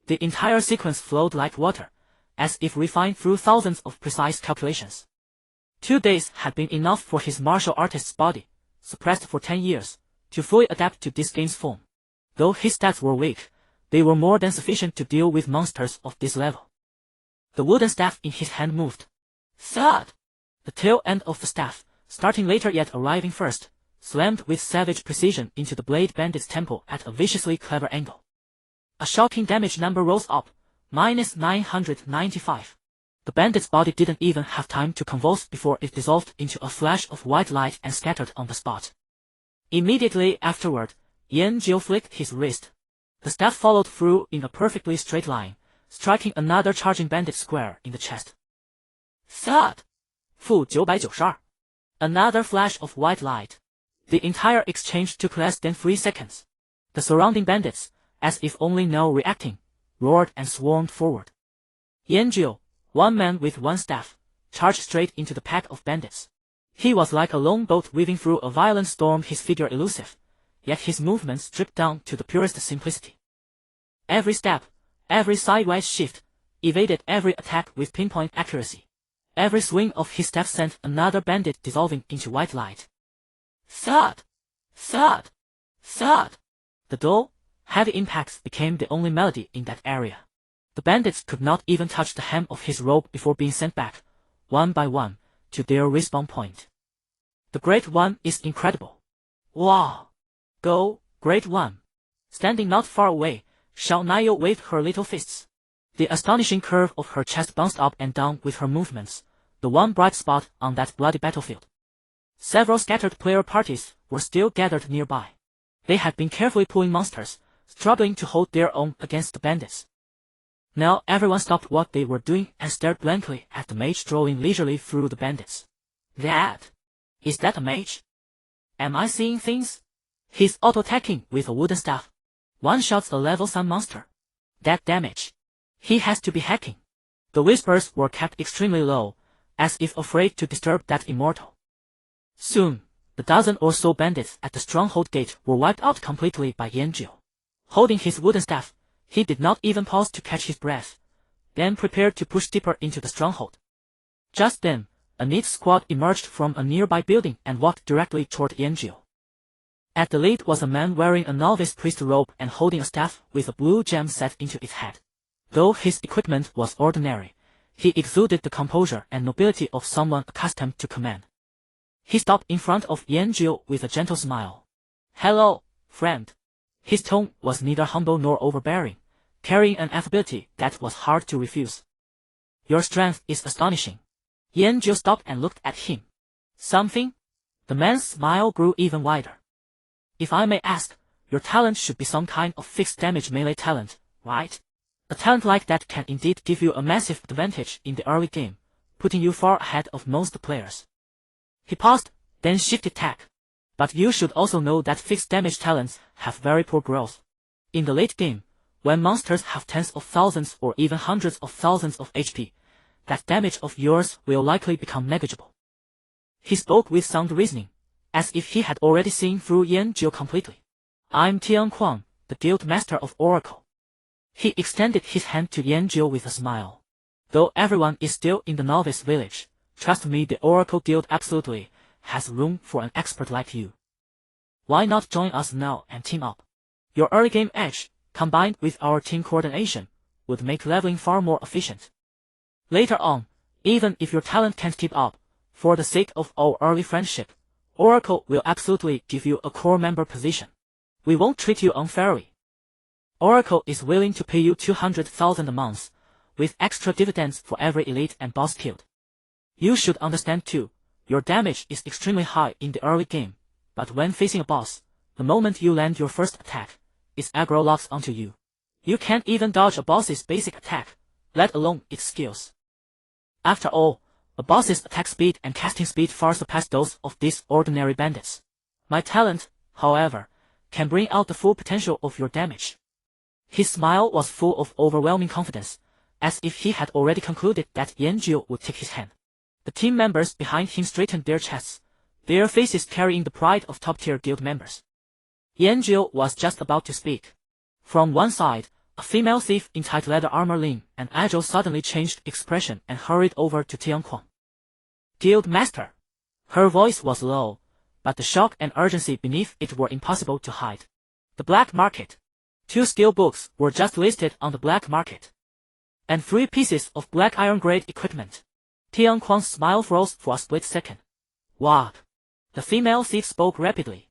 The entire sequence flowed like water, as if refined through thousands of precise calculations. 2 days had been enough for his martial artist's body, suppressed for 10 years, to fully adapt to this game's form. Though his stats were weak, they were more than sufficient to deal with monsters of this level. The wooden staff in his hand moved. Thud! The tail end of the staff, starting later yet arriving first, slammed with savage precision into the blade bandit's temple at a viciously clever angle. A shocking damage number rose up, -995. The bandit's body didn't even have time to convulse before it dissolved into a flash of white light and scattered on the spot. Immediately afterward, Yanjiu flicked his wrist. The staff followed through in a perfectly straight line, striking another charging bandit square in the chest. Thud! -992. Another flash of white light. The entire exchange took less than 3 seconds. The surrounding bandits, as if only now reacting, roared and swarmed forward. Yanjiu, one man with one staff, charged straight into the pack of bandits. He was like a lone boat weaving through a violent storm, his figure elusive, yet his movements stripped down to the purest simplicity. Every step, every sidewise shift, evaded every attack with pinpoint accuracy. Every swing of his staff sent another bandit dissolving into white light. Thud! Thud! Thud! The dull, heavy impacts became the only melody in that area. The bandits could not even touch the hem of his robe before being sent back, one by one, to their respawn point. The Great One is incredible. Wow! Go, Great One! Standing not far away, Xiao Niao waved her little fists. The astonishing curve of her chest bounced up and down with her movements, the one bright spot on that bloody battlefield. Several scattered player parties were still gathered nearby. They had been carefully pulling monsters, struggling to hold their own against the bandits. Now everyone stopped what they were doing and stared blankly at the mage strolling leisurely through the bandits. Is that a mage? Am I seeing things? He's auto-attacking with a wooden staff. One-shots a level 3 monster. That damage. He has to be hacking. The whispers were kept extremely low, as if afraid to disturb that immortal. Soon, the dozen or so bandits at the stronghold gate were wiped out completely by Yanjiu. Holding his wooden staff, he did not even pause to catch his breath, then prepared to push deeper into the stronghold. Just then, a neat squad emerged from a nearby building and walked directly toward Yanjiu. At the lead was a man wearing a novice priest robe and holding a staff with a blue gem set into its head. Though his equipment was ordinary, he exuded the composure and nobility of someone accustomed to command. He stopped in front of Yanjiu with a gentle smile. "Hello, friend." His tone was neither humble nor overbearing, carrying an affability that was hard to refuse. "Your strength is astonishing." Yanjiu stopped and looked at him. "Something?" The man's smile grew even wider. "If I may ask, your talent should be some kind of fixed damage melee talent, right? A talent like that can indeed give you a massive advantage in the early game, putting you far ahead of most players." He paused, then shifted tack. "But you should also know that fixed damage talents have very poor growth. In the late game, when monsters have tens of thousands or even hundreds of thousands of HP, that damage of yours will likely become negligible." He spoke with sound reasoning, as if he had already seen through Yanjiu completely. "I'm Tianquan, the guild master of Oracle." He extended his hand to Yanjiu with a smile. "Though everyone is still in the novice village, trust me, the Oracle Guild absolutely has room for an expert like you. Why not join us now and team up? Your early game edge, combined with our team coordination, would make leveling far more efficient. Later on, even if your talent can't keep up, for the sake of our early friendship, Oracle will absolutely give you a core member position. We won't treat you unfairly. Oracle is willing to pay you 200,000 a month, with extra dividends for every elite and boss killed. You should understand too, your damage is extremely high in the early game, but when facing a boss, the moment you land your first attack, its aggro locks onto you. You can't even dodge a boss's basic attack, let alone its skills. After all, a boss's attack speed and casting speed far surpass those of these ordinary bandits. My talent, however, can bring out the full potential of your damage." His smile was full of overwhelming confidence, as if he had already concluded that Yanjiu would take his hand. The team members behind him straightened their chests, their faces carrying the pride of top-tier guild members. Yanjiu was just about to speak. From one side, a female thief in tight leather armor leaned and agile suddenly changed expression and hurried over to Tianquan. "Guild master." Her voice was low, but the shock and urgency beneath it were impossible to hide. "The black market. 2 skill books were just listed on the black market. And 3 pieces of black iron grade equipment." Tianquan's smile froze for a split second. "What?" The female thief spoke rapidly.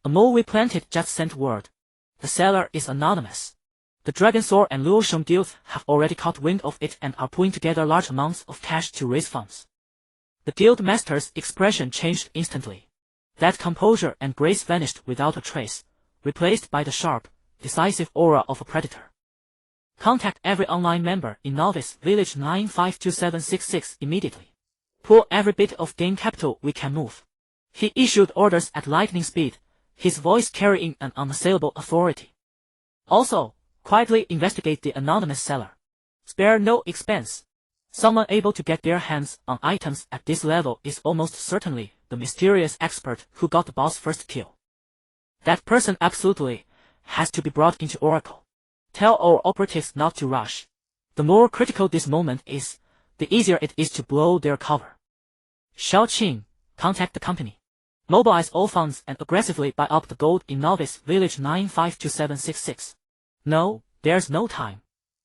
"A mole we planted just sent word. The seller is anonymous. The Dragon Sword and Luosheng guilds have already caught wind of it and are pulling together large amounts of cash to raise funds." The guild master's expression changed instantly. That composure and grace vanished without a trace, replaced by the sharp, decisive aura of a predator. "Contact every online member in Novice Village 952766 immediately. Pull every bit of game capital we can move." He issued orders at lightning speed, his voice carrying an unassailable authority. "Also, quietly investigate the anonymous seller. Spare no expense. Someone able to get their hands on items at this level is almost certainly the mysterious expert who got the boss' first kill. That person absolutely has to be brought into Oracle. Tell our operatives not to rush. The more critical this moment is, the easier it is to blow their cover. Shao Qing, contact the company. Mobilize all funds and aggressively buy up the gold in Novice Village 952766. No, there's no time.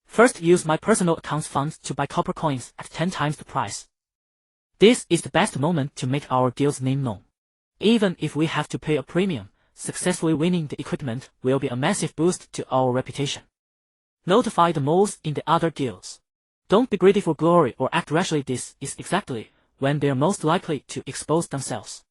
First use my personal account's funds to buy copper coins at 10 times the price. This is the best moment to make our guild's name known. Even if we have to pay a premium, successfully winning the equipment will be a massive boost to our reputation. Notify the moles in the other guilds. Don't be greedy for glory or act rashly. This is exactly when they're most likely to expose themselves."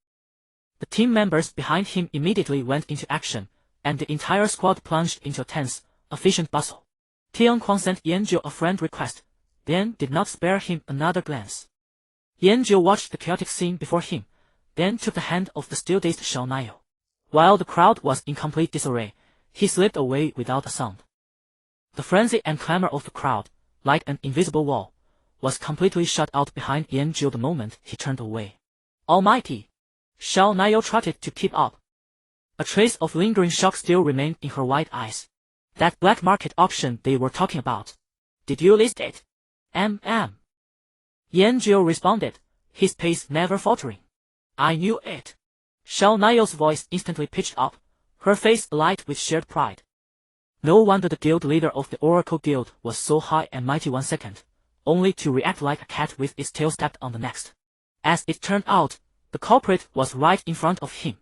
The team members behind him immediately went into action, and the entire squad plunged into a tense, efficient bustle. Tianquan sent Yanjiu a friend request, then did not spare him another glance. Yanjiu watched the chaotic scene before him, then took the hand of the still-dazed Xiao Nayo. While the crowd was in complete disarray, he slipped away without a sound. The frenzy and clamor of the crowd, like an invisible wall, was completely shut out behind Yanjiu the moment he turned away. Almighty! Xiao Niu trotted to keep up. A trace of lingering shock still remained in her wide eyes. That black market auction they were talking about. Did you list it? Yanjiu responded, his pace never faltering. I knew it. Xiao Niu's voice instantly pitched up, her face alight with shared pride. No wonder the guild leader of the Oracle Guild was so high and mighty 1 second, only to react like a cat with its tail stepped on the next. As it turned out, the culprit was right in front of him.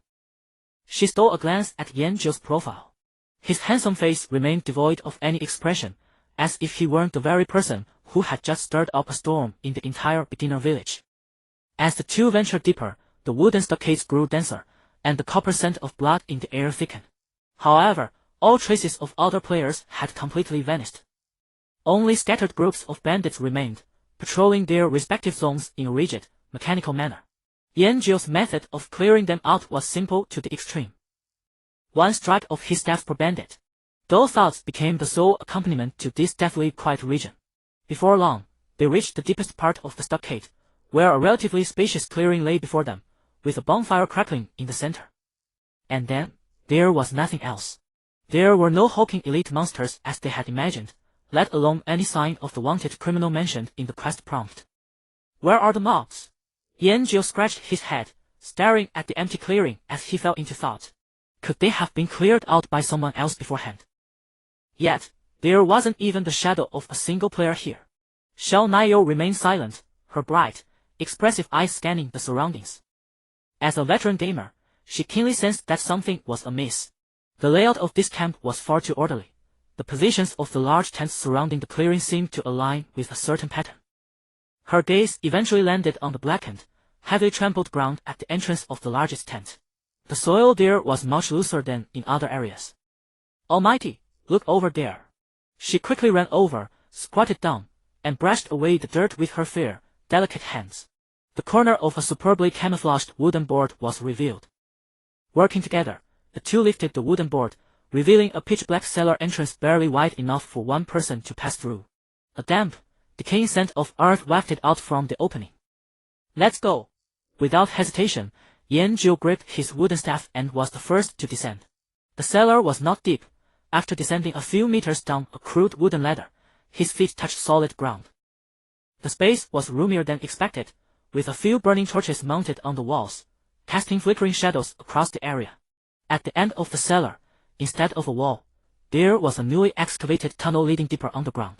She stole a glance at Yanjiu's profile. His handsome face remained devoid of any expression, as if he weren't the very person who had just stirred up a storm in the entire beginner village. As the two ventured deeper, the wooden stockades grew denser, and the copper scent of blood in the air thickened. However, all traces of other players had completely vanished. Only scattered groups of bandits remained, patrolling their respective zones in a rigid, mechanical manner. Yanjiu's method of clearing them out was simple to the extreme. One strike of his staff per bandit. Those thoughts became the sole accompaniment to this deathly quiet region. Before long, they reached the deepest part of the stockade, where a relatively spacious clearing lay before them, with a bonfire crackling in the center. And then, there was nothing else. There were no hulking elite monsters as they had imagined, let alone any sign of the wanted criminal mentioned in the quest prompt. Where are the mobs? Yanjiu scratched his head, staring at the empty clearing as he fell into thought. Could they have been cleared out by someone else beforehand? Yet, there wasn't even the shadow of a single player here. Xiao Niu remained silent, her bright, expressive eyes scanning the surroundings. As a veteran gamer, she keenly sensed that something was amiss. The layout of this camp was far too orderly. The positions of the large tents surrounding the clearing seemed to align with a certain pattern. Her gaze eventually landed on the blackened, heavily trampled ground at the entrance of the largest tent. The soil there was much looser than in other areas. Almighty, look over there. She quickly ran over, squatted down, and brushed away the dirt with her fair, delicate hands. The corner of a superbly camouflaged wooden board was revealed. Working together, the two lifted the wooden board, revealing a pitch-black cellar entrance barely wide enough for one person to pass through. A damp, decaying scent of earth wafted out from the opening. Let's go. Without hesitation, Yanjiu gripped his wooden staff and was the first to descend. The cellar was not deep. After descending a few meters down a crude wooden ladder, his feet touched solid ground. The space was roomier than expected, with a few burning torches mounted on the walls, casting flickering shadows across the area. At the end of the cellar, instead of a wall, there was a newly excavated tunnel leading deeper underground.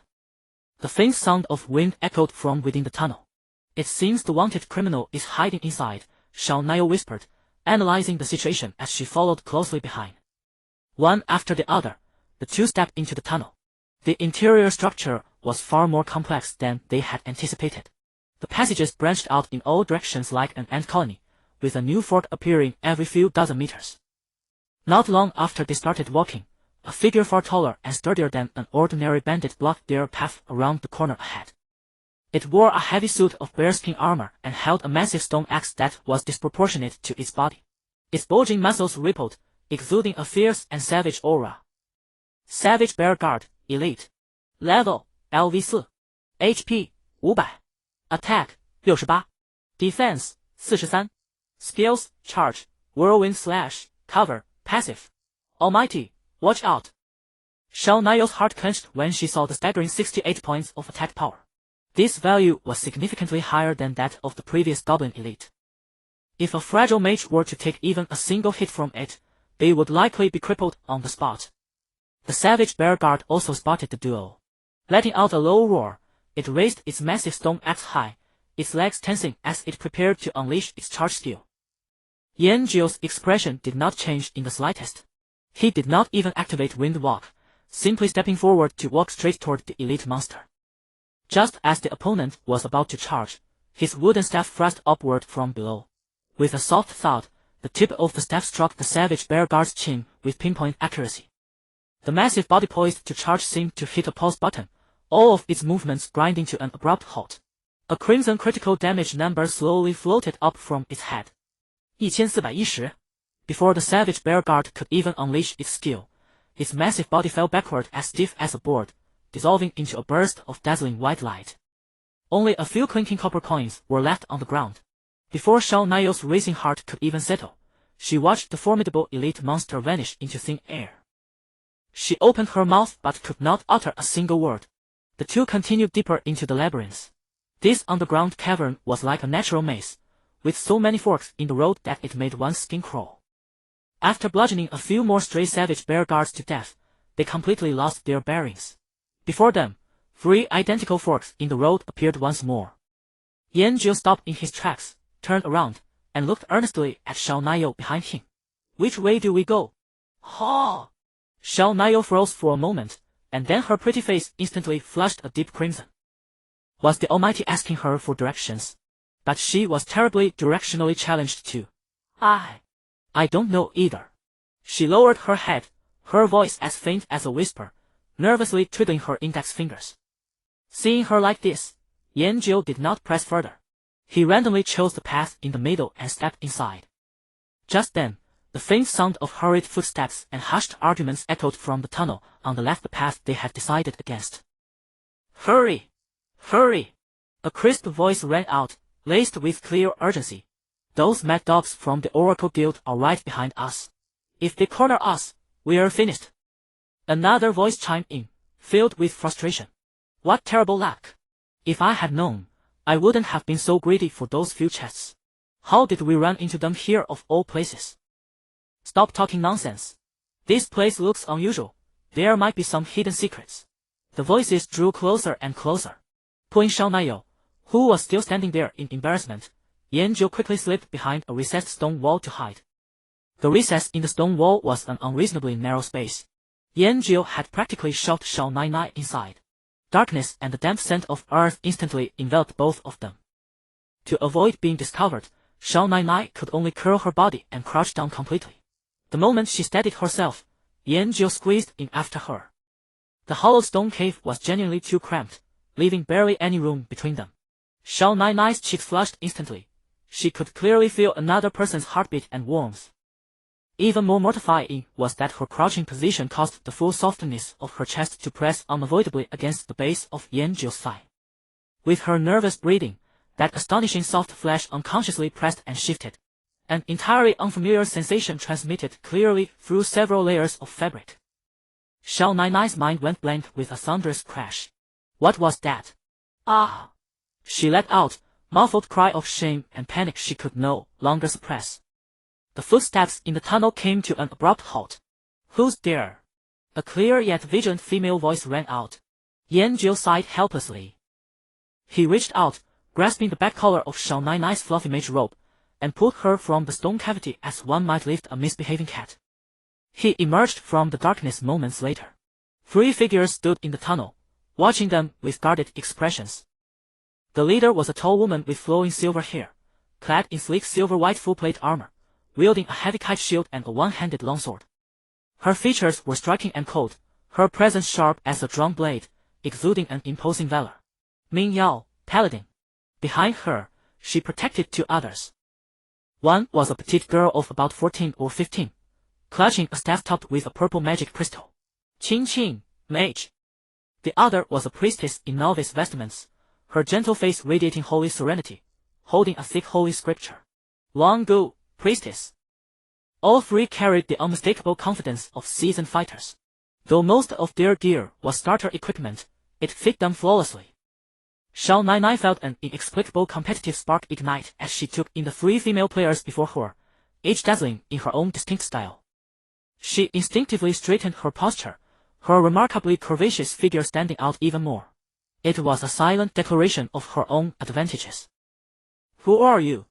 The faint sound of wind echoed from within the tunnel. It seems the wanted criminal is hiding inside, Xiao Niu whispered, analyzing the situation as she followed closely behind. One after the other, the two stepped into the tunnel. The interior structure was far more complex than they had anticipated. The passages branched out in all directions like an ant colony, with a new fort appearing every few dozen meters. Not long after they started walking, a figure far taller and sturdier than an ordinary bandit blocked their path around the corner ahead. It wore a heavy suit of bearskin armor and held a massive stone axe that was disproportionate to its body. Its bulging muscles rippled, exuding a fierce and savage aura. Savage Bear Guard, Elite. Level, LV4. HP, 500. Attack, 68. Defense, 43. Skills, Charge, Whirlwind Slash, Cover, Passive. Almighty, watch out. Xiao Niu's heart clenched when she saw the staggering 68 points of attack power. This value was significantly higher than that of the previous Goblin Elite. If a fragile mage were to take even a single hit from it, they would likely be crippled on the spot. The Savage Bear Guard also spotted the duo. Letting out a low roar, it raised its massive stone axe high, its legs tensing as it prepared to unleash its charge skill. Yanjiu's expression did not change in the slightest. He did not even activate Wind Walk, simply stepping forward to walk straight toward the elite monster. Just as the opponent was about to charge, his wooden staff thrust upward from below. With a soft thud, the tip of the staff struck the Savage Bear Guard's chin with pinpoint accuracy. The massive body poised to charge seemed to hit a pause button, all of its movements grinding to an abrupt halt. A crimson critical damage number slowly floated up from its head. 1410. Before the savage bear guard could even unleash its skill, its massive body fell backward as stiff as a board, dissolving into a burst of dazzling white light. Only a few clinking copper coins were left on the ground. Before Xiao Naiyou's racing heart could even settle, she watched the formidable elite monster vanish into thin air. She opened her mouth but could not utter a single word. The two continued deeper into the labyrinth. This underground cavern was like a natural maze, with so many forks in the road that it made one's skin crawl. After bludgeoning a few more stray savage bear guards to death, they completely lost their bearings. Before them, 3 identical forks in the road appeared once more. Yanjiu stopped in his tracks, turned around, and looked earnestly at Xiao Naiyou behind him. Which way do we go? Ha! Xiao Naiyou froze for a moment, and then her pretty face instantly flushed a deep crimson. Was the Almighty asking her for directions? But she was terribly directionally challenged too. I don't know either. She lowered her head, her voice as faint as a whisper, nervously twiddling her index fingers. Seeing her like this, Yanjiu did not press further. He randomly chose the path in the middle and stepped inside. Just then, the faint sound of hurried footsteps and hushed arguments echoed from the tunnel on the left path they had decided against. Hurry! Hurry! A crisp voice rang out, laced with clear urgency. Those mad dogs from the Oracle Guild are right behind us. If they corner us, we're finished. Another voice chimed in, filled with frustration. What terrible luck! If I had known, I wouldn't have been so greedy for those few chests. How did we run into them here of all places? Stop talking nonsense. This place looks unusual. There might be some hidden secrets. The voices drew closer and closer. Pulling Xiao Naiyou, who was still standing there in embarrassment, Yanjiu quickly slipped behind a recessed stone wall to hide. The recess in the stone wall was an unreasonably narrow space. Yanjiu had practically shoved Xiao Naiyou inside. Darkness and the damp scent of earth instantly enveloped both of them. To avoid being discovered, Xiao Naiyou could only curl her body and crouch down completely. The moment she steadied herself, Yanjiu squeezed in after her. The hollow stone cave was genuinely too cramped, leaving barely any room between them. Xiao Naiyou's cheeks flushed instantly. She could clearly feel another person's heartbeat and warmth. Even more mortifying was that her crouching position caused the full softness of her chest to press unavoidably against the base of Yanjiu's thigh. With her nervous breathing, that astonishing soft flesh unconsciously pressed and shifted. An entirely unfamiliar sensation transmitted clearly through several layers of fabric. Xiao Naiyou's mind went blank with a thunderous crash. What was that? Ah! She let out, muffled cry of shame and panic she could no longer suppress. The footsteps in the tunnel came to an abrupt halt. Who's there? A clear yet vigilant female voice rang out. Yanjiu sighed helplessly. He reached out, grasping the back collar of Xiao Naiyou's fluffy mage robe, and pulled her from the stone cavity as one might lift a misbehaving cat. He emerged from the darkness moments later. 3 figures stood in the tunnel, watching them with guarded expressions. The leader was a tall woman with flowing silver hair, clad in sleek silver-white full-plate armor, wielding a heavy kite shield and a one-handed longsword. Her features were striking and cold, her presence sharp as a drawn blade, exuding an imposing valor. Ming Yao, paladin. Behind her, she protected 2 others. One was a petite girl of about 14 or 15, clutching a staff topped with a purple magic crystal. Qing Qing, mage. The other was a priestess in novice vestments, her gentle face radiating holy serenity, holding a thick holy scripture. Long Gu, priestess. All 3 carried the unmistakable confidence of seasoned fighters. Though most of their gear was starter equipment, it fit them flawlessly. Xiao Naiyou felt an inexplicable competitive spark ignite as she took in the 3 female players before her, each dazzling in her own distinct style. She instinctively straightened her posture, her remarkably curvaceous figure standing out even more. It was a silent declaration of her own advantages. Who are you?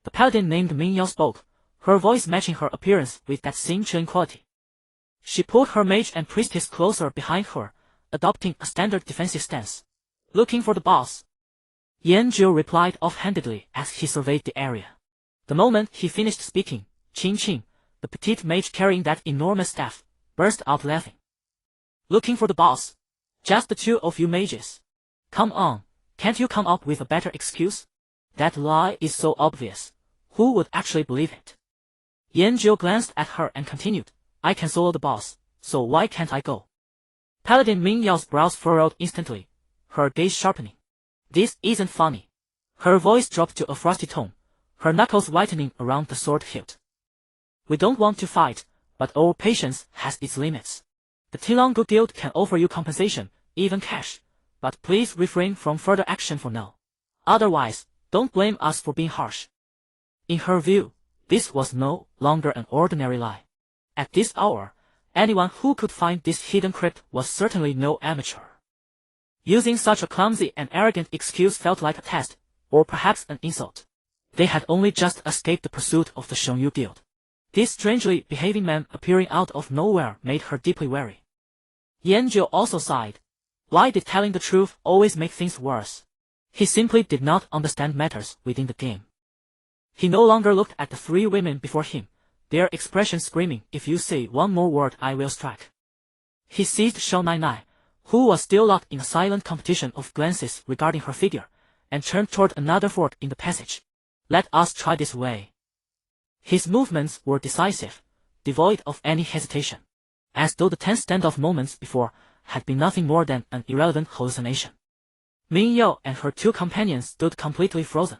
The paladin named Ming Yao spoke, her voice matching her appearance with that same chilling quality. She pulled her mage and priestess closer behind her, adopting a standard defensive stance. Looking for the boss. Yanjiu replied offhandedly as he surveyed the area. The moment he finished speaking, Qing Qing, the petite mage carrying that enormous staff, burst out laughing. Looking for the boss? Just the 2 of you mages. Come on, can't you come up with a better excuse? That lie is so obvious. Who would actually believe it? Yanjiu glanced at her and continued, I can solo the boss, so why can't I go? Paladin Ming Yao's brows furrowed instantly, her gaze sharpening. This isn't funny. Her voice dropped to a frosty tone, her knuckles whitening around the sword hilt. We don't want to fight, but our patience has its limits. The Tilongu Guild can offer you compensation, even cash, but please refrain from further action for now. Otherwise, don't blame us for being harsh. In her view, this was no longer an ordinary lie. At this hour, anyone who could find this hidden crypt was certainly no amateur. Using such a clumsy and arrogant excuse felt like a test, or perhaps an insult. They had only just escaped the pursuit of the Shengyu Guild. This strangely behaving man appearing out of nowhere made her deeply wary. Yanjiu also sighed. Why did telling the truth always make things worse? He simply did not understand matters within the game. He no longer looked at the three women before him, their expressions screaming, if you say one more word I will strike. He seized Shao Nai, who was still locked in a silent competition of glances regarding her figure, and turned toward another fork in the passage. Let us try this way. His movements were decisive, devoid of any hesitation, as though the tense standoff moments before had been nothing more than an irrelevant hallucination. Ming Yao and her two companions stood completely frozen.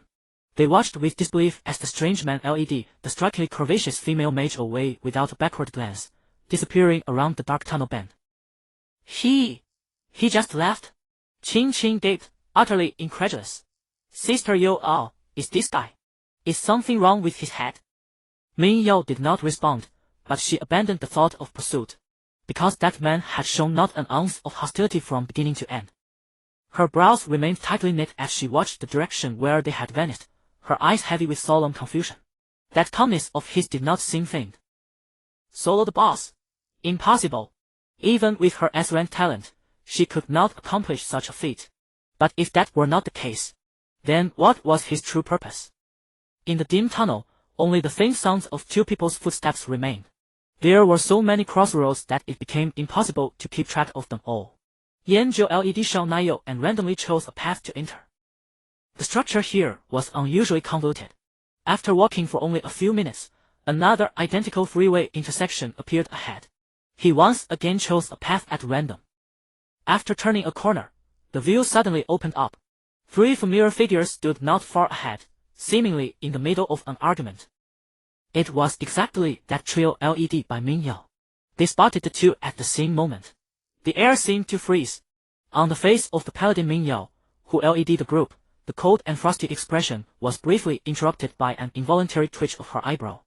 They watched with disbelief as the strange man led the strikingly curvaceous female mage away without a backward glance, disappearing around the dark tunnel bend. He just left? Qing Qing gaped, utterly incredulous. Sister Yo, is this guy? Is something wrong with his head? Ming Yao did not respond, but she abandoned the thought of pursuit, because that man had shown not an ounce of hostility from beginning to end. Her brows remained tightly knit as she watched the direction where they had vanished, her eyes heavy with solemn confusion. That calmness of his did not seem feigned. Solo the boss? Impossible. Even with her S-rank talent, she could not accomplish such a feat. But if that were not the case, then what was his true purpose? In the dim tunnel, only the faint sounds of two people's footsteps remained. There were so many crossroads that it became impossible to keep track of them all. Yanjiu led Shao Nai and randomly chose a path to enter. The structure here was unusually convoluted. After walking for only a few minutes, another identical freeway intersection appeared ahead. He once again chose a path at random. After turning a corner, the view suddenly opened up. Three familiar figures stood not far ahead, seemingly in the middle of an argument. It was exactly that trio led by Ming Yao. They spotted the two at the same moment. The air seemed to freeze. On the face of the paladin Ming Yao, who led the group, the cold and frosty expression was briefly interrupted by an involuntary twitch of her eyebrow.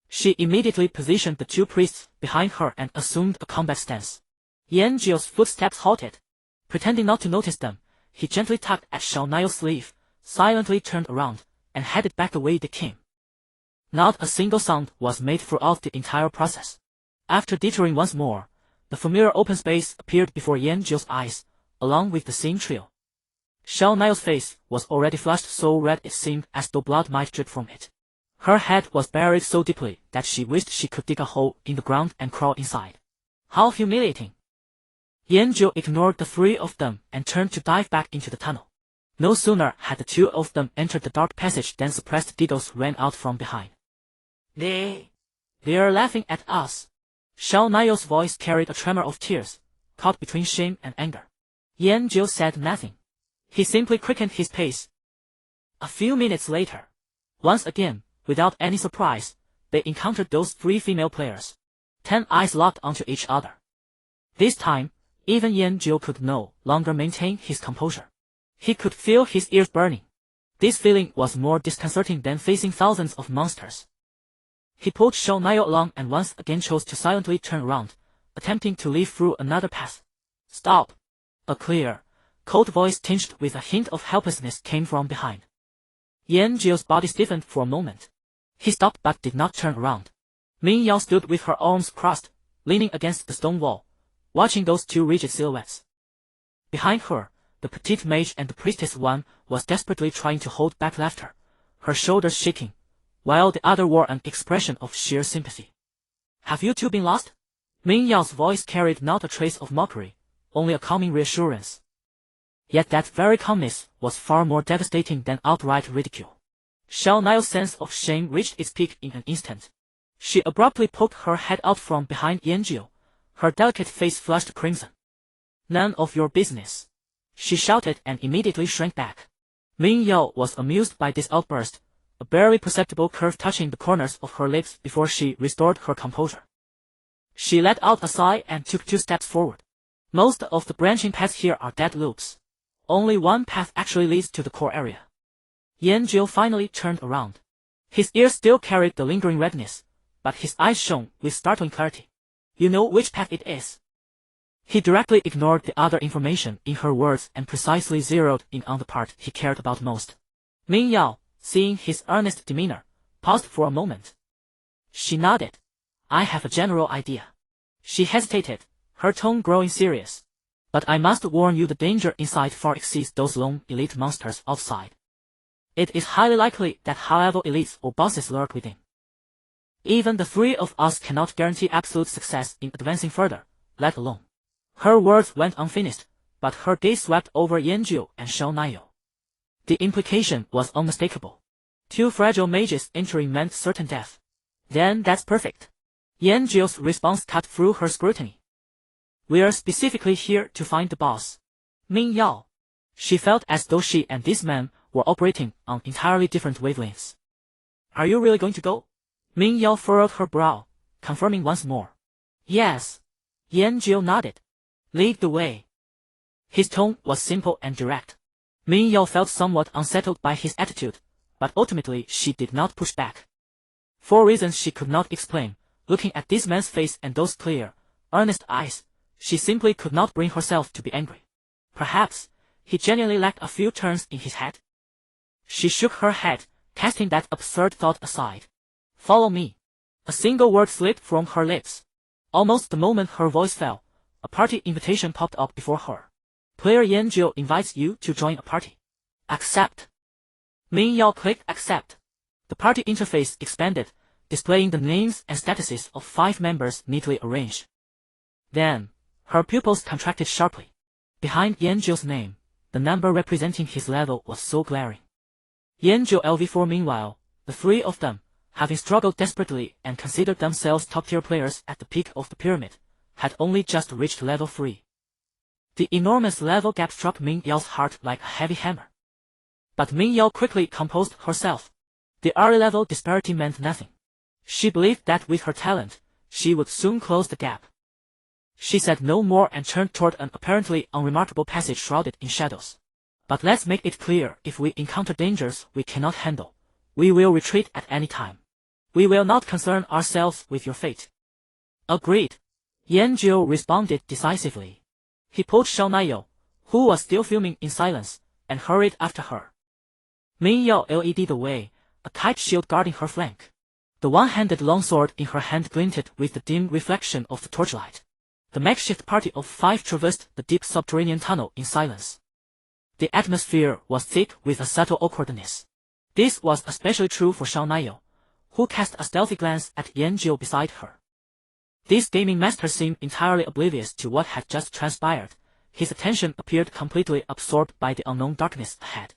She immediately positioned the two priests behind her and assumed a combat stance. Yanjiu's footsteps halted. Pretending not to notice them, he gently tugged at Shao Nai's sleeve, silently turned around, and headed back the way they came. Not a single sound was made throughout the entire process. After detouring once more, the familiar open space appeared before Yanjiu's eyes, along with the same trio. Shao Nai's face was already flushed so red it seemed as though blood might drip from it. Her head was buried so deeply that she wished she could dig a hole in the ground and crawl inside. How humiliating! Yanjiu ignored the three of them and turned to dive back into the tunnel. No sooner had the two of them entered the dark passage than suppressed giggles rang out from behind. They're laughing at us. Shao Nai's voice carried a tremor of tears, caught between shame and anger. Yanjiu said nothing. He simply quickened his pace. A few minutes later, once again, without any surprise, they encountered those three female players. 10 eyes locked onto each other. This time, even Yanjiu could no longer maintain his composure. He could feel his ears burning. This feeling was more disconcerting than facing thousands of monsters. He pulled Shao Nai along and once again chose to silently turn around, attempting to leave through another path. Stop! A clear, cold voice tinged with a hint of helplessness came from behind. Yanjiu's body stiffened for a moment. He stopped but did not turn around. Ming Yao stood with her arms crossed, leaning against the stone wall, watching those two rigid silhouettes. Behind her, the petite mage and the priestess one was desperately trying to hold back laughter, her shoulders shaking, while the other wore an expression of sheer sympathy. Have you two been lost? Ming Yao's voice carried not a trace of mockery, only a calming reassurance. Yet that very calmness was far more devastating than outright ridicule. Shao Nai's sense of shame reached its peak in an instant. She abruptly poked her head out from behind Yanjiu. Her delicate face flushed crimson. "None of your business," she shouted and immediately shrank back. Ming Yao was amused by this outburst, a barely perceptible curve touching the corners of her lips before she restored her composure. She let out a sigh and took 2 steps forward. Most of the branching paths here are dead loops. Only one path actually leads to the core area. Yanjiu finally turned around. His ears still carried the lingering redness, but his eyes shone with startling clarity. "You know which path it is?" He directly ignored the other information in her words and precisely zeroed in on the part he cared about most. Ming Yao, seeing his earnest demeanor, paused for a moment. She nodded. "I have a general idea." She hesitated, her tone growing serious. "But I must warn you, the danger inside far exceeds those lone elite monsters outside. It is highly likely that high-level elites or bosses lurk within. Even the 3 of us cannot guarantee absolute success in advancing further, let alone." Her words went unfinished, but her gaze swept over Yanjiu and Xiao Naiyou. The implication was unmistakable. 2 fragile mages entering meant certain death. "Then that's perfect." Yanjiu's response cut through her scrutiny. "We're specifically here to find the boss, Ming Yao." She felt as though she and this man were operating on entirely different wavelengths. "Are you really going to go?" Ming Yao furrowed her brow, confirming once more. "Yes." Yanjiu nodded. "Lead the way." His tone was simple and direct. Ming Yao felt somewhat unsettled by his attitude, but ultimately she did not push back. For reasons she could not explain, looking at this man's face and those clear, earnest eyes, she simply could not bring herself to be angry. Perhaps he genuinely lacked a few turns in his head. She shook her head, casting that absurd thought aside. "Follow me." A single word slipped from her lips. Almost the moment her voice fell, a party invitation popped up before her. "Player Yanjiu invites you to join a party. Accept." Ming Yao clicked accept. The party interface expanded, displaying the names and statuses of 5 members neatly arranged. Then, her pupils contracted sharply. Behind Yanjiu's name, the number representing his level was so glaring. Yanjiu LV4 meanwhile, the 3 of them, having struggled desperately and considered themselves top-tier players at the peak of the pyramid, had only just reached level 3. The enormous level gap struck Ming Yao's heart like a heavy hammer. But Ming Yao quickly composed herself. The early level disparity meant nothing. She believed that with her talent, she would soon close the gap. She said no more and turned toward an apparently unremarkable passage shrouded in shadows. "But let's make it clear, if we encounter dangers we cannot handle, we will retreat at any time. We will not concern ourselves with your fate." "Agreed." Yanjiu responded decisively. He pulled Xiao Naiyou, who was still fuming in silence, and hurried after her. Ming Yao led the way, a tight shield guarding her flank. The one-handed longsword in her hand glinted with the dim reflection of the torchlight. The makeshift party of 5 traversed the deep subterranean tunnel in silence. The atmosphere was thick with a subtle awkwardness. This was especially true for Xiao Naiyou, who cast a stealthy glance at Yanjiu beside her. This gaming master seemed entirely oblivious to what had just transpired. His attention appeared completely absorbed by the unknown darkness ahead.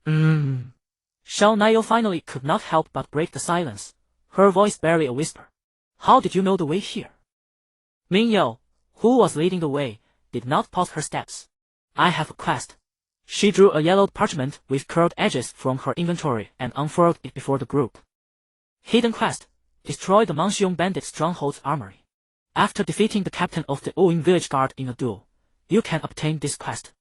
Xiao Naiyou finally could not help but break the silence, her voice barely a whisper. "How did you know the way here?" Ming Yao, who was leading the way, did not pause her steps. "I have a quest." She drew a yellowed parchment with curled edges from her inventory and unfurled it before the group. "Hidden quest: destroy the Manxiong bandit stronghold's armory. After defeating the captain of the Owen village guard in a duel, you can obtain this quest."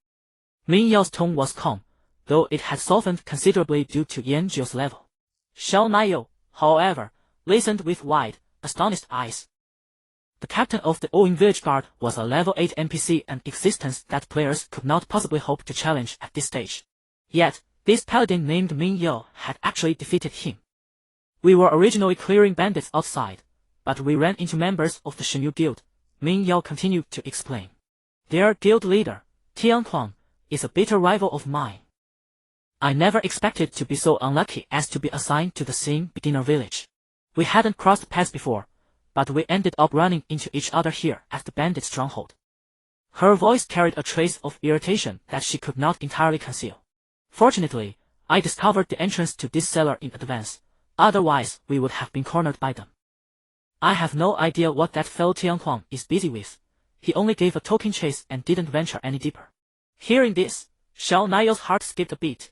Ming Yao's tone was calm, though it had softened considerably due to Yanjiu's level. Xiao Naiyou, however, listened with wide, astonished eyes. The captain of the Owen village guard was a level 8 NPC, an existence that players could not possibly hope to challenge at this stage. Yet, this paladin named Ming Yao had actually defeated him. "We were originally clearing bandits outside, but we ran into members of the Shenyu guild," Ming Yao continued to explain. "Their guild leader, Tian Huang, is a bitter rival of mine. I never expected to be so unlucky as to be assigned to the same beginner village. We hadn't crossed paths before, but we ended up running into each other here at the bandit stronghold." Her voice carried a trace of irritation that she could not entirely conceal. "Fortunately, I discovered the entrance to this cellar in advance, otherwise we would have been cornered by them." I have no idea what that fellow Tianhuang is busy with. He only gave a token chase and didn't venture any deeper. Hearing this, Xiao Naiyou's heart skipped a beat.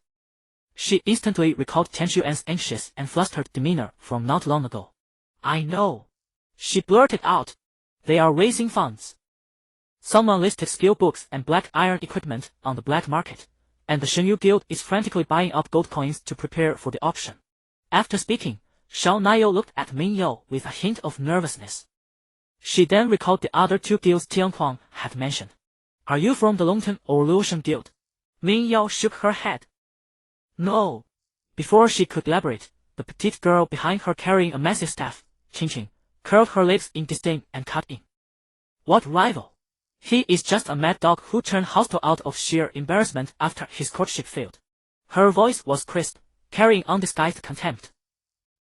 She instantly recalled Tian Xuan's anxious and flustered demeanor from not long ago. I know. She blurted out. They are raising funds. Someone listed skill books and black iron equipment on the black market, and the Shenyu Guild is frantically buying up gold coins to prepare for the auction. After speaking, Xiao Naiyou looked at Ming Yao with a hint of nervousness. She then recalled the other two guilds Tianhuang had mentioned. Are you from the Longton or Luosheng Guild? Ming Yao shook her head. No. Before she could elaborate, the petite girl behind her carrying a massive staff, Qingqing, curled her lips in disdain and cut in. What rival? He is just a mad dog who turned hostile out of sheer embarrassment after his courtship failed. Her voice was crisp, carrying undisguised contempt.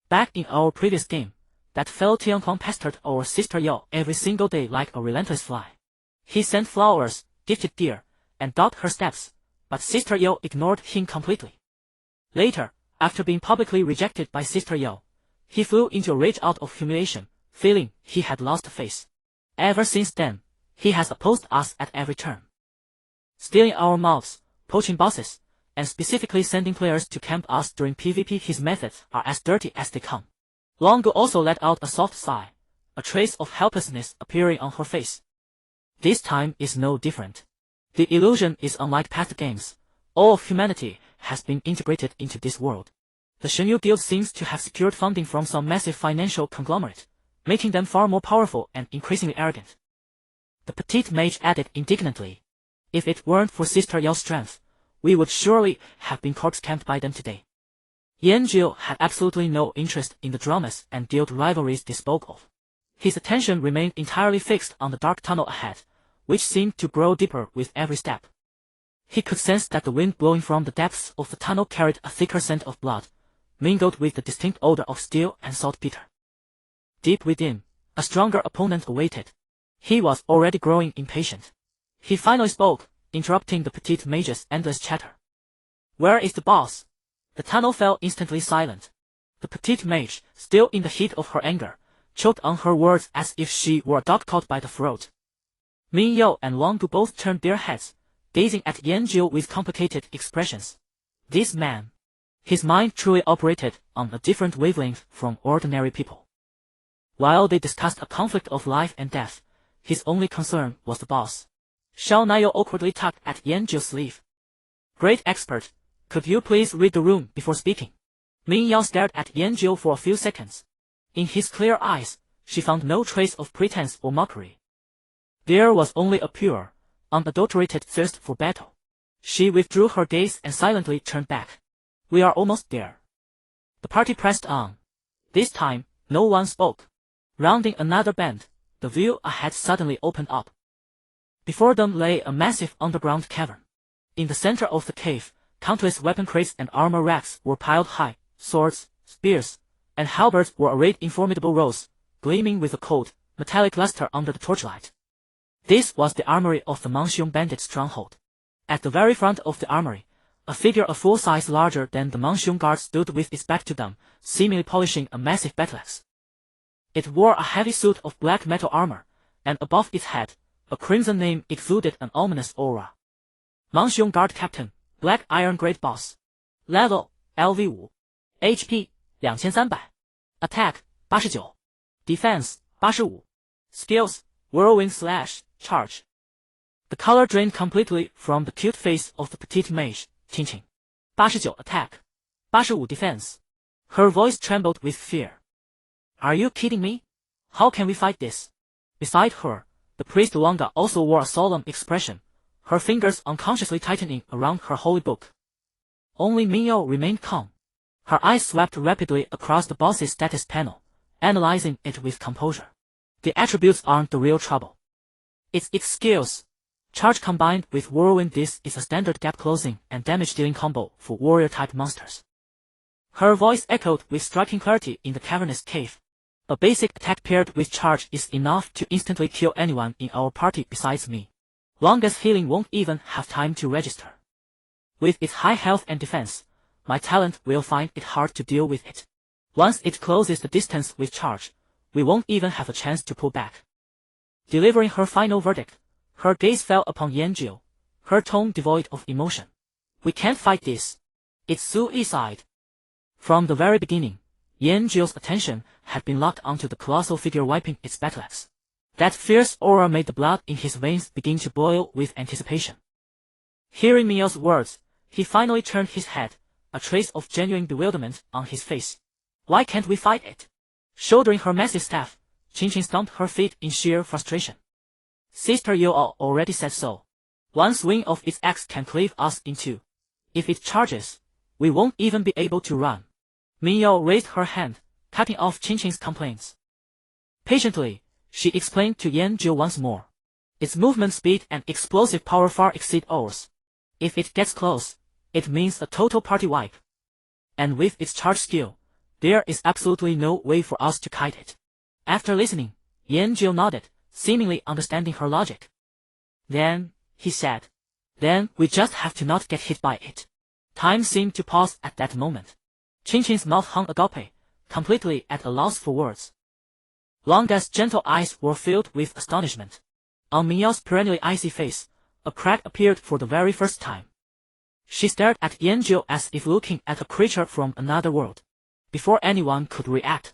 Back in our previous game, that fellow Tianhuang pestered our sister Yao every single day like a relentless fly. He sent flowers, gifted deer, and dogged her steps, but Sister Yao ignored him completely. Later, after being publicly rejected by Sister Yao, he flew into a rage out of humiliation, feeling he had lost face. Ever since then, he has opposed us at every turn. Stealing our mouths, poaching bosses, and specifically sending players to camp us during PvP. His methods are as dirty as they come. Longo also let out a soft sigh, a trace of helplessness appearing on her face. This time is no different. The illusion is unlike past games. All of humanity has been integrated into this world. The Shenyu Guild seems to have secured funding from some massive financial conglomerate, making them far more powerful and increasingly arrogant. The petite mage added indignantly. If it weren't for Sister Yao's strength, we would surely have been corpse-camped by them today. Yanjiu had absolutely no interest in the dramas and guild rivalries they spoke of. His attention remained entirely fixed on the dark tunnel ahead, which seemed to grow deeper with every step. He could sense that the wind blowing from the depths of the tunnel carried a thicker scent of blood, mingled with the distinct odor of steel and saltpeter. Deep within, a stronger opponent awaited. He was already growing impatient. He finally spoke, interrupting the petite mage's endless chatter. Where is the boss? The tunnel fell instantly silent. The petite mage, still in the heat of her anger, choked on her words as if she were a dog caught by the throat. Ming Yao and Wang Du both turned their heads, gazing at Yanjiu with complicated expressions. This man. His mind truly operated on a different wavelength from ordinary people. While they discussed a conflict of life and death, his only concern was the boss. Xiao Naiyou awkwardly tugged at Yanjiu's sleeve. Great expert, could you please read the room before speaking? Ming Yao stared at Yanjiu for a few seconds. In his clear eyes, she found no trace of pretense or mockery. There was only a pure, unadulterated thirst for battle. She withdrew her gaze and silently turned back. We are almost there. The party pressed on. This time, no one spoke. Rounding another bend, the view ahead suddenly opened up. Before them lay a massive underground cavern. In the center of the cave, countless weapon crates and armor racks were piled high. Swords, spears, and halberds were arrayed in formidable rows, gleaming with a cold, metallic luster under the torchlight. This was the armory of the Mangxiong bandit stronghold. At the very front of the armory, a figure a full size larger than the Mangxiong guard stood with its back to them, seemingly polishing a massive battle-axe. It wore a heavy suit of black metal armor, and above its head, a crimson name exuded an ominous aura. Mangxiong guard captain, black iron great boss. Level, LV5. HP, 2300. Attack, 89. Defense, 85. Skills, whirlwind slash, charge. The color drained completely from the cute face of the petite mage, Qingqing. 89 attack. 85 defense. Her voice trembled with fear. Are you kidding me? How can we fight this? Beside her, the priest Wanga also wore a solemn expression, her fingers unconsciously tightening around her holy book. Only Mingyao remained calm. Her eyes swept rapidly across the boss's status panel, analyzing it with composure. The attributes aren't the real trouble. It's its skills. Charge combined with whirlwind. This is a standard gap closing and damage dealing combo for warrior-type monsters. Her voice echoed with striking clarity in the cavernous cave. A basic attack paired with charge is enough to instantly kill anyone in our party besides me. Longest healing won't even have time to register. With its high health and defense, my talent will find it hard to deal with it. Once it closes the distance with charge, we won't even have a chance to pull back. Delivering her final verdict, her gaze fell upon Yanjiu, her tone devoid of emotion. We can't fight this. It's suicide. From the very beginning, Yanjiu's attention had been locked onto the colossal figure wiping its battleaxe. That fierce aura made the blood in his veins begin to boil with anticipation. Hearing Miao's words, he finally turned his head, a trace of genuine bewilderment on his face. Why can't we fight it? Shouldering her massive staff, Qingqing stomped her feet in sheer frustration. Sister Yuo already said so. One swing of its axe can cleave us in two. If it charges, we won't even be able to run. Miao raised her hand, cutting off Qingqing's complaints. Patiently, she explained to Yanjiu once more. Its movement speed and explosive power far exceed ours. If it gets close, it means a total party wipe. And with its charge skill, there is absolutely no way for us to kite it. After listening, Yanjiu nodded, seemingly understanding her logic. Then, he said. Then we just have to not get hit by it. Time seemed to pause at that moment. Qingqing's mouth hung agape, completely at a loss for words. Longa's gentle eyes were filled with astonishment. On Miao's perennially icy face, a crack appeared for the very first time. She stared at Yanjiu as if looking at a creature from another world. Before anyone could react,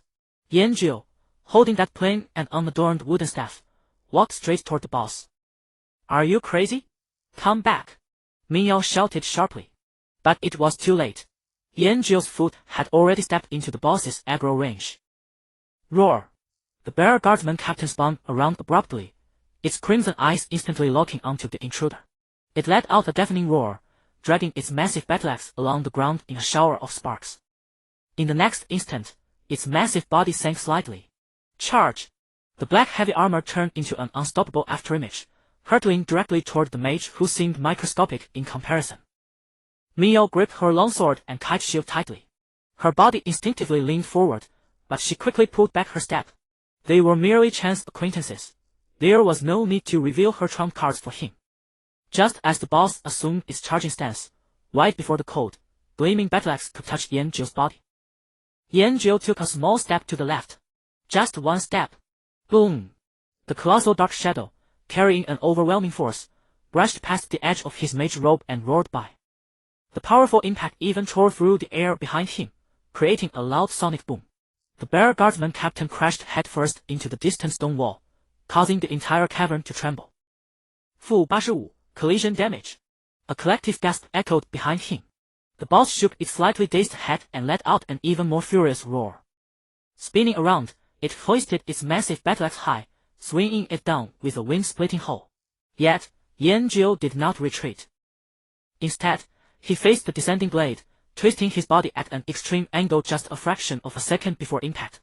Yanjiu, holding that plain and unadorned wooden staff, walked straight toward the boss. Are you crazy? Come back! Miao shouted sharply. But it was too late. Yanjiu's foot had already stepped into the boss's aggro range. Roar! The bear guardsman captain spun around abruptly, its crimson eyes instantly locking onto the intruder. It let out a deafening roar, dragging its massive battleaxe along the ground in a shower of sparks. In the next instant, its massive body sank slightly. Charge! The black heavy armor turned into an unstoppable afterimage, hurtling directly toward the mage who seemed microscopic in comparison. Miao gripped her longsword and kite shield tightly. Her body instinctively leaned forward, but she quickly pulled back her step. They were merely chance acquaintances. There was no need to reveal her trump cards for him. Just as the boss assumed its charging stance, right before the cold, gleaming battleaxe could touch Yanjiu's body. Yanjiu took a small step to the left. Just one step. Boom! The colossal dark shadow, carrying an overwhelming force, brushed past the edge of his mage robe and roared by. The powerful impact even tore through the air behind him, creating a loud sonic boom. The bear guardsman captain crashed headfirst into the distant stone wall, causing the entire cavern to tremble. Fu 85, collision damage. A collective gasp echoed behind him. The boss shook its slightly dazed head and let out an even more furious roar. Spinning around, it hoisted its massive battleaxe high, swinging it down with a wind-splitting hoe. Yet, Yanjiu did not retreat. Instead, he faced the descending blade, twisting his body at an extreme angle just a fraction of a second before impact.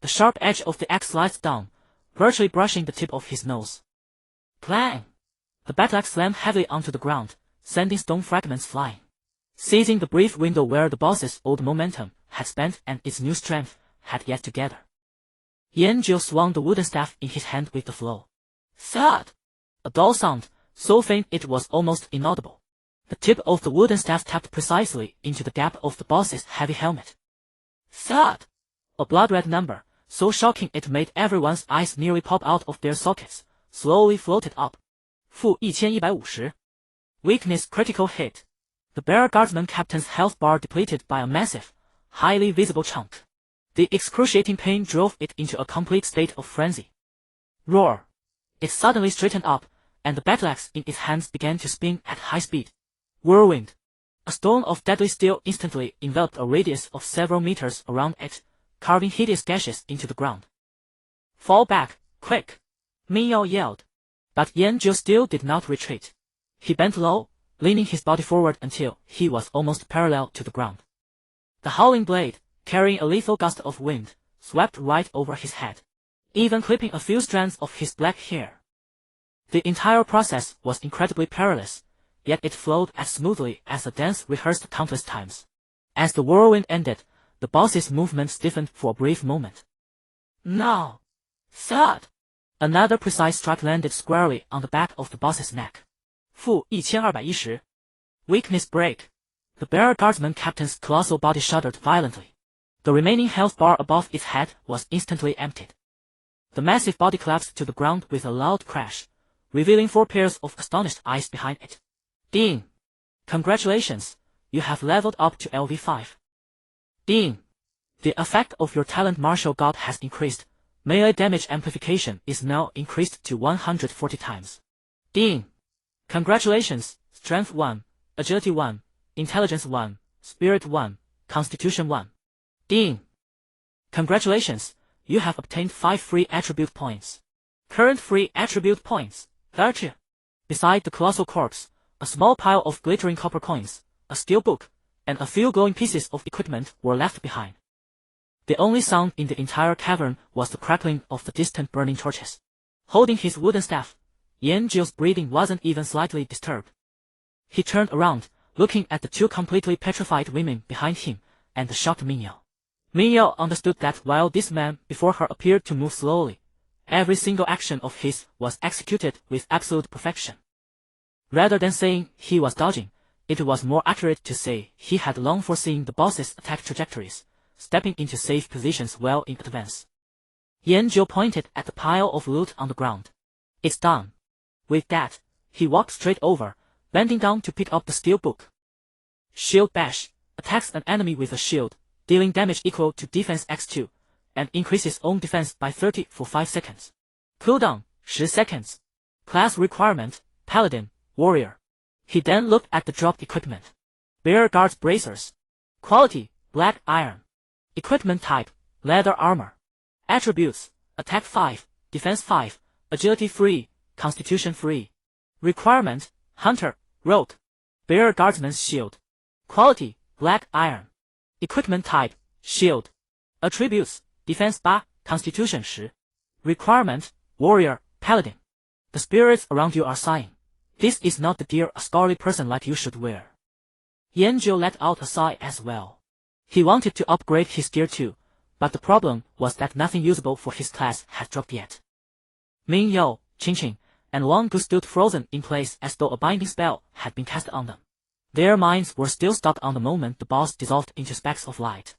The sharp edge of the axe slides down, virtually brushing the tip of his nose. Clang! The battleaxe slammed heavily onto the ground, sending stone fragments flying. Seizing the brief window where the boss's old momentum had spent and its new strength had yet to gather, Yanjiu swung the wooden staff in his hand with the flow. Thud! A dull sound, so faint it was almost inaudible. The tip of the wooden staff tapped precisely into the gap of the boss's heavy helmet. Thud! A blood-red number, so shocking it made everyone's eyes nearly pop out of their sockets, slowly floated up. Fu 1150. Weakness critical hit. The bear guardsman captain's health bar depleted by a massive, highly visible chunk. The excruciating pain drove it into a complete state of frenzy. Roar! It suddenly straightened up, and the battleaxe in its hands began to spin at high speed. Whirlwind! A storm of deadly steel instantly enveloped a radius of several meters around it, carving hideous gashes into the ground. Fall back, quick! Miao yelled. But Yanjiu still did not retreat. He bent low, leaning his body forward until he was almost parallel to the ground. The howling blade, carrying a lethal gust of wind, swept right over his head, even clipping a few strands of his black hair. The entire process was incredibly perilous, yet it flowed as smoothly as a dance rehearsed countless times. As the whirlwind ended, the boss's movement stiffened for a brief moment. Now! Thud! Another precise strike landed squarely on the back of the boss's neck. Fu 1210. Weakness break. The bear guardsman captain's colossal body shuddered violently. The remaining health bar above its head was instantly emptied. The massive body collapsed to the ground with a loud crash, revealing 4 pairs of astonished eyes behind it. Ding! Congratulations, you have leveled up to LV5. Ding! The effect of your talent Martial God has increased. Melee damage amplification is now increased to 140 times. Ding! Congratulations, Strength 1, Agility 1, Intelligence 1, Spirit 1, Constitution 1. Ding! Congratulations, you have obtained 5 free attribute points. Current free attribute points, 30. Beside the colossal corpse, a small pile of glittering copper coins, a skill book, and a few glowing pieces of equipment were left behind. The only sound in the entire cavern was the crackling of the distant burning torches. Holding his wooden staff, Yanjio's breathing wasn't even slightly disturbed. He turned around, looking at the 2 completely petrified women behind him, and the shocked Mingyao. Mingyao understood that while this man before her appeared to move slowly, every single action of his was executed with absolute perfection. Rather than saying he was dodging, it was more accurate to say he had long foreseen the boss's attack trajectories, stepping into safe positions well in advance. Yanjiu pointed at the pile of loot on the ground. It's done. With that, he walked straight over, bending down to pick up the steel book. Shield Bash attacks an enemy with a shield, dealing damage equal to defense x2, and increases own defense by 30 for 5 seconds. Cooldown, 10 seconds. Class requirement, Paladin, Warrior. He then looked at the dropped equipment. Bear Guards Bracers. Quality, Black Iron. Equipment type, Leather Armor. Attributes, Attack 5, Defense 5, Agility 3, Constitution 3. Requirement, Hunter, Rogue. Bear Guardsman's Shield. Quality, Black Iron. Equipment type, Shield. Attributes, Defense 8, Constitution 10. Requirement, Warrior, Paladin. The spirits around you are sighing. This is not the gear a scholarly person like you should wear. Yanjiu let out a sigh as well. He wanted to upgrade his gear too, but the problem was that nothing usable for his class had dropped yet. Ming Yao, Qingqing, and Wang Gu stood frozen in place as though a binding spell had been cast on them. Their minds were still stuck on the moment the boss dissolved into specks of light.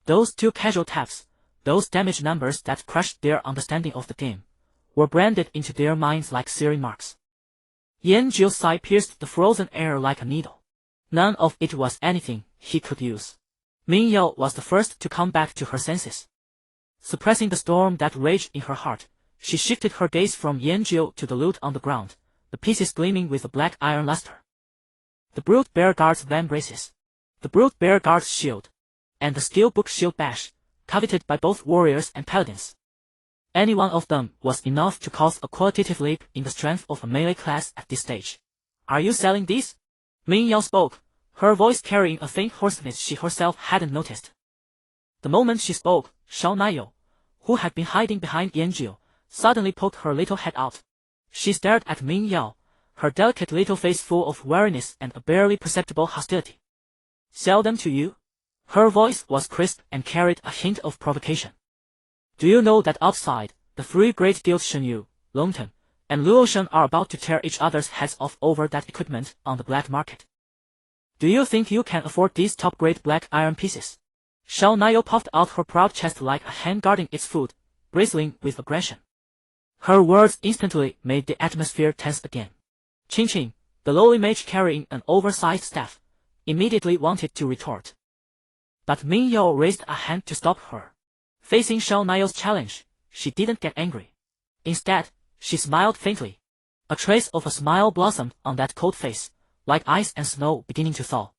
Those 2 casual taps, those damage numbers that crushed their understanding of the game, were branded into their minds like searing marks. Yanjiu's sigh pierced the frozen air like a needle. None of it was anything he could use. Ming Yao was the first to come back to her senses. Suppressing the storm that raged in her heart, she shifted her gaze from Yanjiu to the loot on the ground, the pieces gleaming with a black iron luster. The Brute Bear Guard's Van Braces, the Brute Bear Guard's Shield, and the Steel Book Shield Bash, coveted by both warriors and paladins. Any one of them was enough to cause a qualitative leap in the strength of a melee class at this stage. Are you selling these? Ming Yao spoke, her voice carrying a faint hoarseness she herself hadn't noticed. The moment she spoke, Shao Nayo, who had been hiding behind Yanjiu, suddenly poked her little head out. She stared at Ming Yao, her delicate little face full of wariness and a barely perceptible hostility. Sell them to you? Her voice was crisp and carried a hint of provocation. Do you know that outside, the 3 great guilds Shenyu, Longtan, and Luoshan are about to tear each other's heads off over that equipment on the black market? Do you think you can afford these top-grade black iron pieces? Shao Nayo puffed out her proud chest like a hen guarding its food, bristling with aggression. Her words instantly made the atmosphere tense again. Qingqing, the lowly mage carrying an oversized staff, immediately wanted to retort. But Ming Yao raised a hand to stop her. Facing Shao Nayo's challenge, she didn't get angry. Instead, she smiled faintly. A trace of a smile blossomed on that cold face, like ice and snow beginning to thaw.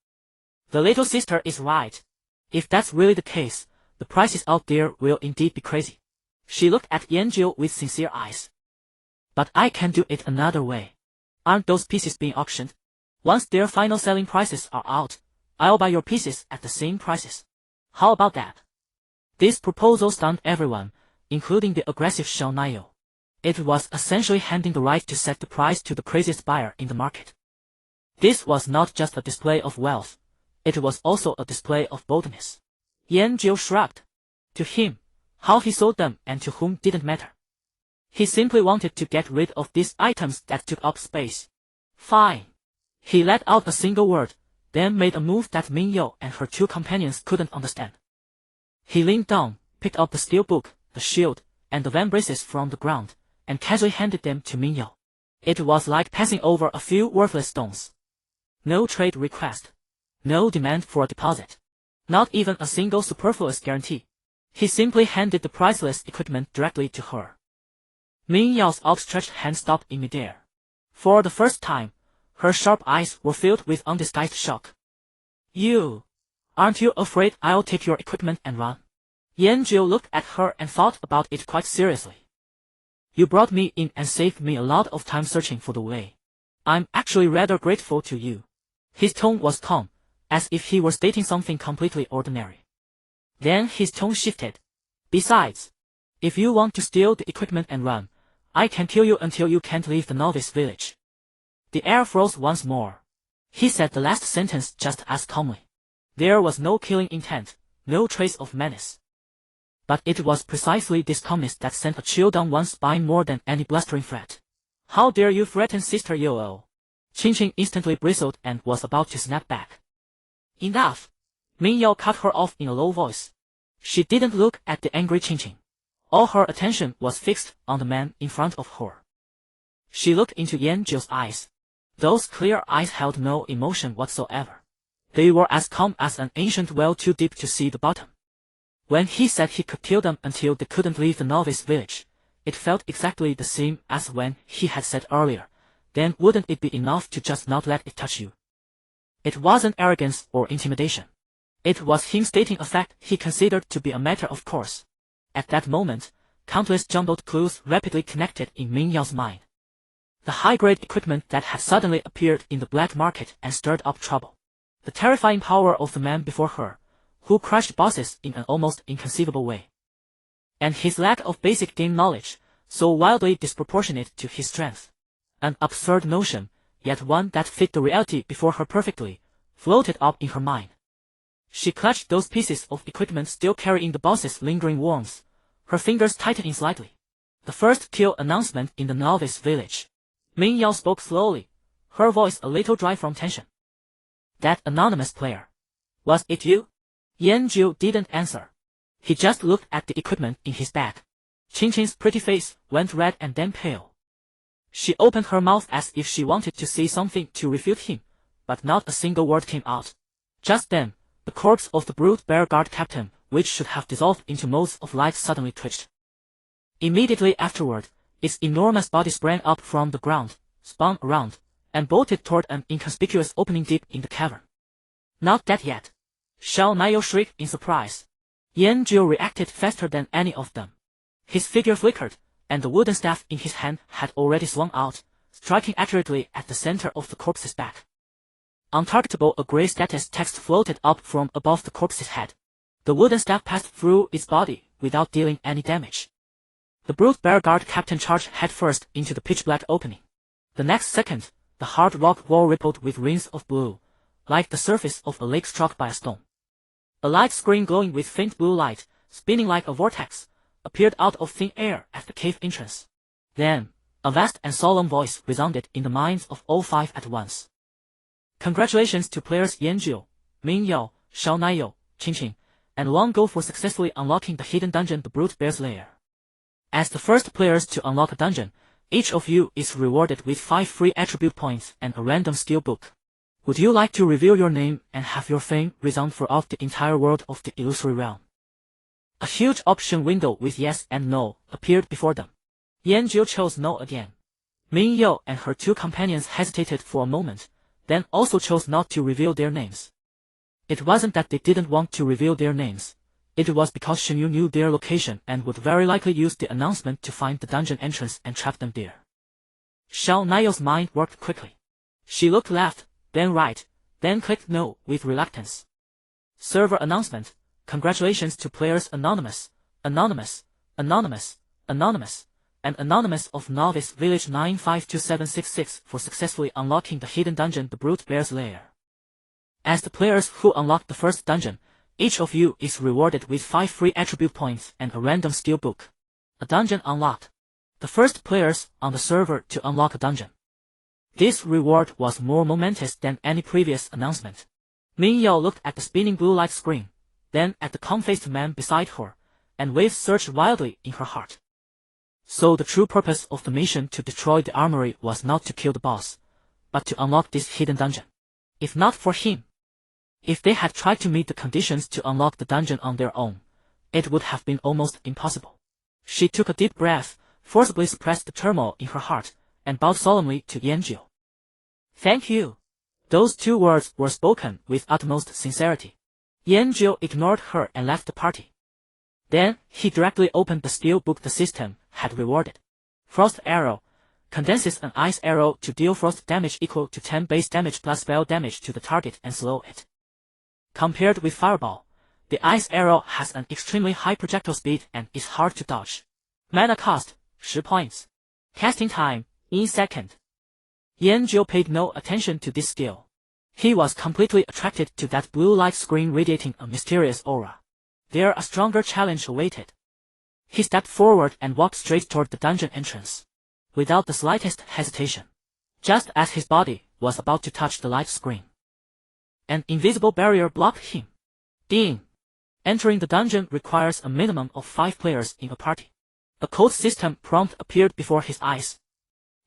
The little sister is right. If that's really the case, the prices out there will indeed be crazy. She looked at Yanjiu with sincere eyes. But I can do it another way. Aren't those pieces being auctioned? Once their final selling prices are out, I'll buy your pieces at the same prices. How about that? This proposal stunned everyone, including the aggressive Shao Nayo. It was essentially handing the right to set the price to the craziest buyer in the market. This was not just a display of wealth, it was also a display of boldness. Yanjiu shrugged. To him, how he sold them and to whom didn't matter. He simply wanted to get rid of these items that took up space. Fine. He let out a single word, then made a move that Ming Yao and her 2 companions couldn't understand. He leaned down, picked up the steel book, the shield, and the vambraces from the ground, and casually handed them to Ming Yao. It was like passing over a few worthless stones. No trade request. No demand for a deposit. Not even a single superfluous guarantee. He simply handed the priceless equipment directly to her. Ming Yao's outstretched hand stopped in midair. For the first time, her sharp eyes were filled with undisguised shock. You! Aren't you afraid I'll take your equipment and run? Yanjiu looked at her and thought about it quite seriously. You brought me in and saved me a lot of time searching for the way. I'm actually rather grateful to you. His tone was calm, as if he were stating something completely ordinary. Then his tone shifted. Besides, if you want to steal the equipment and run, I can kill you until you can't leave the novice village. The air froze once more. He said the last sentence just as calmly. There was no killing intent, no trace of menace. But it was precisely this calmness that sent a chill down one's spine more than any blustering threat. How dare you threaten Sister Yoo? Qingqing instantly bristled and was about to snap back. Enough! Ming Yao cut her off in a low voice. She didn't look at the angry Qingqing. All her attention was fixed on the man in front of her. She looked into Yanjiu's eyes. Those clear eyes held no emotion whatsoever. They were as calm as an ancient well too deep to see the bottom. When he said he could kill them until they couldn't leave the novice village, it felt exactly the same as when he had said earlier, then wouldn't it be enough to just not let it touch you? It wasn't arrogance or intimidation. It was him stating a fact he considered to be a matter of course. At that moment, countless jumbled clues rapidly connected in Ming Yao's mind. The high-grade equipment that had suddenly appeared in the black market and stirred up trouble. The terrifying power of the man before her, who crushed bosses in an almost inconceivable way. And his lack of basic game knowledge, so wildly disproportionate to his strength. An absurd notion, yet one that fit the reality before her perfectly, floated up in her mind. She clutched those pieces of equipment still carrying the boss's lingering warmth, her fingers tightening slightly. The first kill announcement in the novice village. Ming Yao spoke slowly, her voice a little dry from tension. That anonymous player. Was it you? Yanjiu didn't answer. He just looked at the equipment in his bag. Qingqing's pretty face went red and then pale. She opened her mouth as if she wanted to say something to refute him, but not a single word came out. Just then, the corpse of the brute bear guard captain, which should have dissolved into motes of light, suddenly twitched. Immediately afterward, its enormous body sprang up from the ground, spun around, and bolted toward an inconspicuous opening deep in the cavern. Not dead yet. Xiao Naiyou shrieked in surprise. Yanjiu reacted faster than any of them. His figure flickered, and the wooden staff in his hand had already swung out, striking accurately at the center of the corpse's back. Untargetable, a gray status text floated up from above the corpse's head. The wooden staff passed through its body without dealing any damage. The brute bear guard captain charged headfirst into the pitch-black opening. The next second, the hard rock wall rippled with rings of blue, like the surface of a lake struck by a stone. A light screen glowing with faint blue light, spinning like a vortex, appeared out of thin air at the cave entrance. Then, a vast and solemn voice resounded in the minds of all five at once. Congratulations to players Yanjiu, Ming Yao, Xiao Naiyou, Qingqing, and Wang Gou for successfully unlocking the hidden dungeon, the Brute Bear's Lair. As the first players to unlock a dungeon, each of you is rewarded with 5 free attribute points and a random skill book. Would you like to reveal your name and have your fame resound throughout the entire world of the illusory realm? A huge option window with yes and no appeared before them. Yanjiu chose no again. Ming Yao and her 2 companions hesitated for a moment, then also chose not to reveal their names. It wasn't that they didn't want to reveal their names. It was because Shenyu knew their location and would very likely use the announcement to find the dungeon entrance and trap them there. Xiao Naiyou's mind worked quickly. She looked left, then right, then clicked no with reluctance. Server announcement: congratulations to players Anonymous, Anonymous, Anonymous, Anonymous, and Anonymous of Novice Village 952766 for successfully unlocking the hidden dungeon, the Brute Bear's Lair. As the players who unlocked the first dungeon, each of you is rewarded with 5 free attribute points and a random skill book. A dungeon unlocked. The first players on the server to unlock a dungeon. This reward was more momentous than any previous announcement. Ming Yao looked at the spinning blue light screen, then at the calm-faced man beside her, and waves surged wildly in her heart. So the true purpose of the mission to destroy the armory was not to kill the boss, but to unlock this hidden dungeon. If not for him, if they had tried to meet the conditions to unlock the dungeon on their own, it would have been almost impossible. She took a deep breath, forcibly suppressed the turmoil in her heart, and bowed solemnly to Yanjiu. Thank you. Those two words were spoken with utmost sincerity. Yanjiu ignored her and left the party. Then, he directly opened the steel book the system had rewarded. Frost Arrow condenses an ice arrow to deal frost damage equal to 10 base damage plus spell damage to the target and slow it. Compared with Fireball, the ice arrow has an extremely high projectile speed and is hard to dodge. Mana cost, 10 points. Casting time, in second. Yanjiu paid no attention to this skill. He was completely attracted to that blue light screen radiating a mysterious aura. There a stronger challenge awaited. He stepped forward and walked straight toward the dungeon entrance, without the slightest hesitation. Just as his body was about to touch the light screen, an invisible barrier blocked him. Ding! Entering the dungeon requires a minimum of 5 players in a party. A code system prompt appeared before his eyes.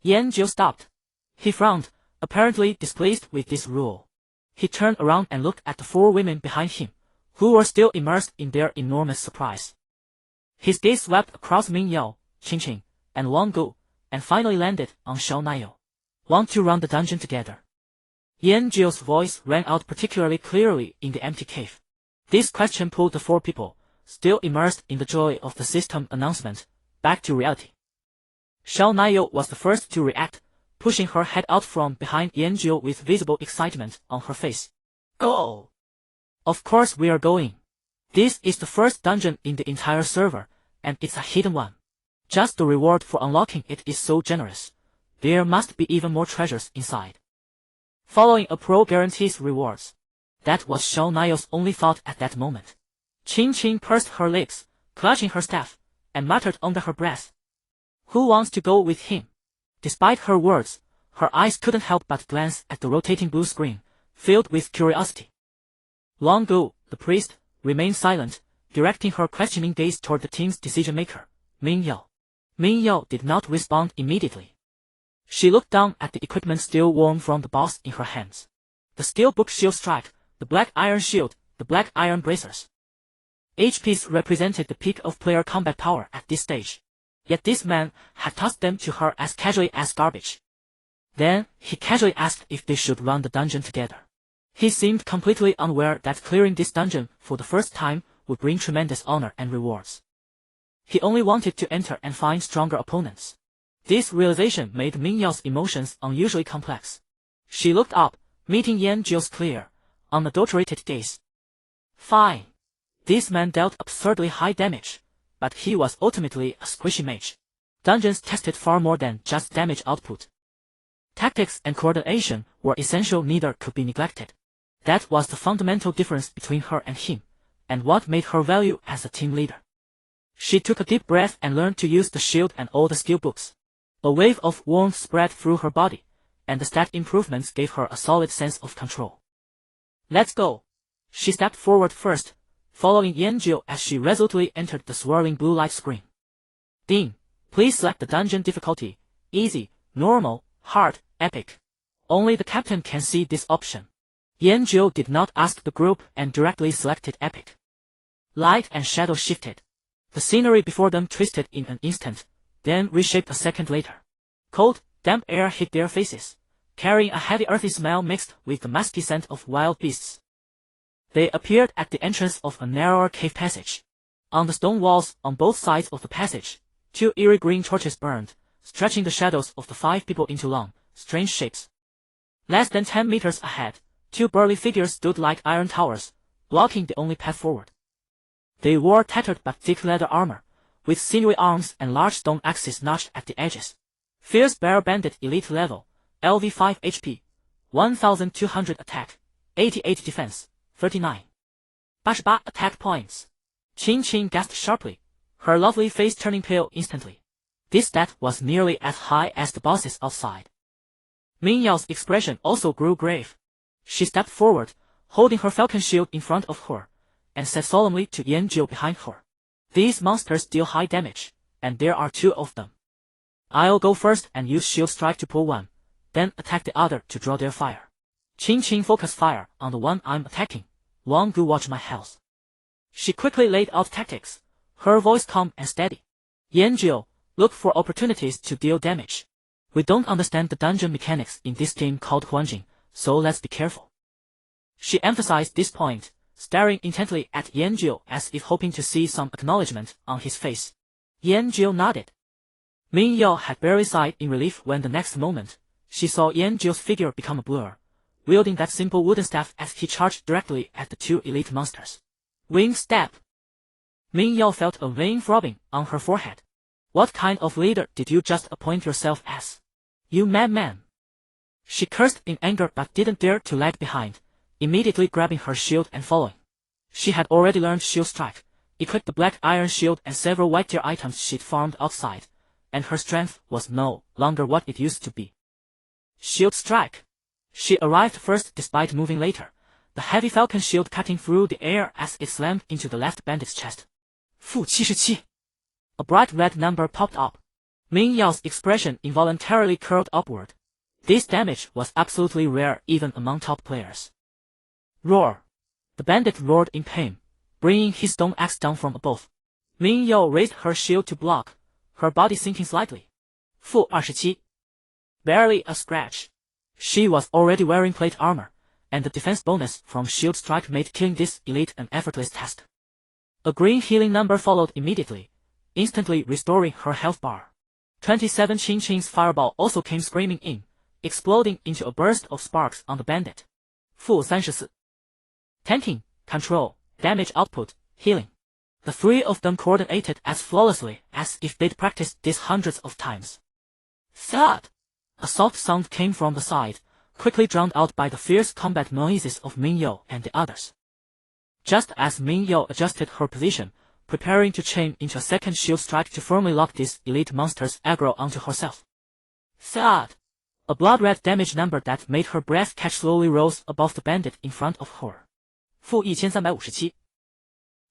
Yanjiu stopped. He frowned, apparently displeased with this rule. He turned around and looked at the 4 women behind him, who were still immersed in their enormous surprise. His gaze swept across Mingyao, Qingqing, and Wang Gu, and finally landed on Xiao Naiyou. Want to run the dungeon together? Yanjiu's voice rang out particularly clearly in the empty cave. This question pulled the 4 people, still immersed in the joy of the system announcement, back to reality. Xiao Naiyou was the first to react, pushing her head out from behind Yanjiu with visible excitement on her face. Go! Of course we are going. This is the first dungeon in the entire server, and it's a hidden one. Just the reward for unlocking it is so generous. There must be even more treasures inside. Following a pro guarantees rewards. That was Xiao Naiyou's only thought at that moment. Qingqing pursed her lips, clutching her staff, and muttered under her breath. Who wants to go with him? Despite her words, her eyes couldn't help but glance at the rotating blue screen, filled with curiosity. Wang Gu, the priest, remained silent, directing her questioning gaze toward the team's decision-maker, Mingyao. Mingyao did not respond immediately. She looked down at the equipment still warm from the boss in her hands. The steelbook shield strike, the black iron shield, the black iron bracers. HPs represented the peak of player combat power at this stage. Yet this man had tossed them to her as casually as garbage. Then, he casually asked if they should run the dungeon together. He seemed completely unaware that clearing this dungeon for the first time would bring tremendous honor and rewards. He only wanted to enter and find stronger opponents. This realization made Mingyao's emotions unusually complex. She looked up, meeting Yanjiu's clear, unadulterated gaze. Fine. This man dealt absurdly high damage, but he was ultimately a squishy mage. Dungeons tested far more than just damage output. Tactics and coordination were essential, neither could be neglected. That was the fundamental difference between her and him, and what made her value as a team leader. She took a deep breath and learned to use the shield and all the skill books. A wave of warmth spread through her body, and the stat improvements gave her a solid sense of control. Let's go. She stepped forward first, following Yanjiu as she resolutely entered the swirling blue light screen. Ding, please select the dungeon difficulty, easy, normal, hard, epic. Only the captain can see this option. Yanjiu did not ask the group and directly selected epic. Light and shadow shifted. The scenery before them twisted in an instant, then reshaped a second later. Cold, damp air hit their faces, carrying a heavy earthy smell mixed with the musky scent of wild beasts. They appeared at the entrance of a narrower cave passage. On the stone walls on both sides of the passage, 2 eerie green torches burned, stretching the shadows of the 5 people into long, strange shapes. Less than 10 meters ahead, 2 burly figures stood like iron towers, blocking the only path forward. They wore tattered but thick leather armor, with sinewy arms and large stone axes notched at the edges. Fierce bare-banded elite level, LV 5 HP, 1200 attack, 88 defense, 39. 88 attack points. Qingqing gasped sharply, her lovely face turning pale instantly. This stat was nearly as high as the bosses outside. Mingyao's expression also grew grave. She stepped forward, holding her falcon shield in front of her, and said solemnly to Yanjiu behind her. These monsters deal high damage, and there are 2 of them. I'll go first and use shield strike to pull one, then attack the other to draw their fire. Qing focus fire on the one I'm attacking. Long Gu watch my health. She quickly laid out tactics, her voice calm and steady. Yanjiu, look for opportunities to deal damage. We don't understand the dungeon mechanics in this game called Huanjing, so let's be careful. She emphasized this point, staring intently at Yanjiu as if hoping to see some acknowledgement on his face. Yanjiu nodded. Ming Yao had barely sighed in relief when the next moment, she saw Yanjiu's figure become a blur, wielding that simple wooden staff as he charged directly at the two elite monsters. Wing step. Ming Yao felt a vein throbbing on her forehead. What kind of leader did you just appoint yourself as? You madman. She cursed in anger but didn't dare to lag behind, immediately grabbing her shield and following. She had already learned shield strike, equipped the black iron shield and several white tier items she'd farmed outside, and her strength was no longer what it used to be. Shield strike. She arrived first despite moving later, the heavy falcon shield cutting through the air as it slammed into the left bandit's chest. Fu 77. A bright red number popped up. Ming Yao's expression involuntarily curled upward. This damage was absolutely rare even among top players. Roar. The bandit roared in pain, bringing his stone axe down from above. Ming Yao raised her shield to block, her body sinking slightly. Fu 27. Barely a scratch. She was already wearing plate armor, and the defense bonus from shield strike made killing this elite an effortless task. A green healing number followed immediately, instantly restoring her health bar. 27 Qing's fireball also came screaming in, exploding into a burst of sparks on the bandit. Fu 34. Tanking, control, damage output, healing. The three of them coordinated as flawlessly as if they'd practiced this hundreds of times. Thud! A soft sound came from the side, quickly drowned out by the fierce combat noises of Ming Yao and the others. Just as Ming Yao adjusted her position, preparing to chain into a second shield strike to firmly lock this elite monster's aggro onto herself. Thud! A blood-red damage number that made her breath catch slowly rose above the bandit in front of her. Fu 1357.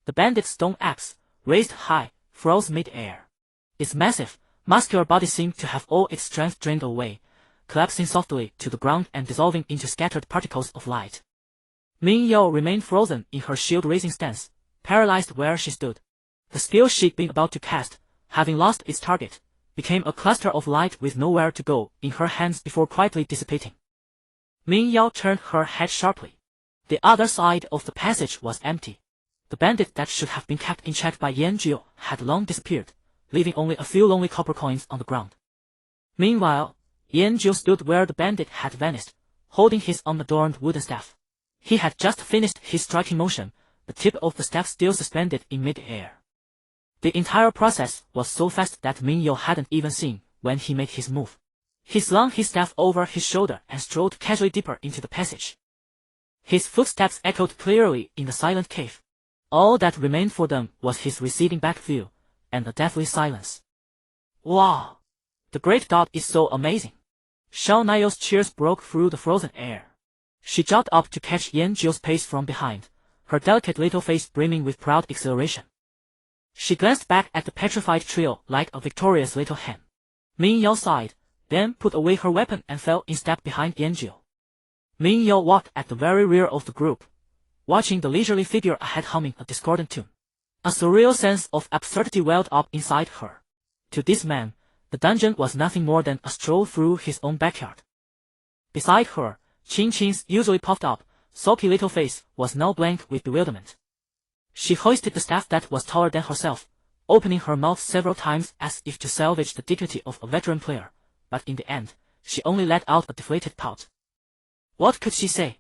The bandit's stone axe, raised high, froze mid-air. Its massive, muscular body seemed to have all its strength drained away, collapsing softly to the ground and dissolving into scattered particles of light. Ming Yao remained frozen in her shield-raising stance, paralyzed where she stood. The skill she'd been about to cast, having lost its target, became a cluster of light with nowhere to go in her hands before quietly dissipating. Ming Yao turned her head sharply. The other side of the passage was empty. The bandit that should have been kept in check by Yanjiu had long disappeared, leaving only a few lonely copper coins on the ground. Meanwhile, Yanjiu stood where the bandit had vanished, holding his unadorned wooden staff. He had just finished his striking motion, the tip of the staff still suspended in mid-air. The entire process was so fast that Ming Yao hadn't even seen when he made his move. He slung his staff over his shoulder and strode casually deeper into the passage. His footsteps echoed clearly in the silent cave. All that remained for them was his receding back view, and a deathly silence. Wow! The great god is so amazing! Xiao Nao's cheers broke through the frozen air. She jumped up to catch Yanjiu's pace from behind, her delicate little face brimming with proud exhilaration. She glanced back at the petrified trio like a victorious little hen. Ming Yao sighed, then put away her weapon and fell in step behind Yanjiu. Ming Yao walked at the very rear of the group, watching the leisurely figure ahead humming a discordant tune. A surreal sense of absurdity welled up inside her. To this man, the dungeon was nothing more than a stroll through his own backyard. Beside her, Qing's usually puffed up, sulky little face was now blank with bewilderment. She hoisted the staff that was taller than herself, opening her mouth several times as if to salvage the dignity of a veteran player, but in the end, she only let out a deflated pout. What could she say?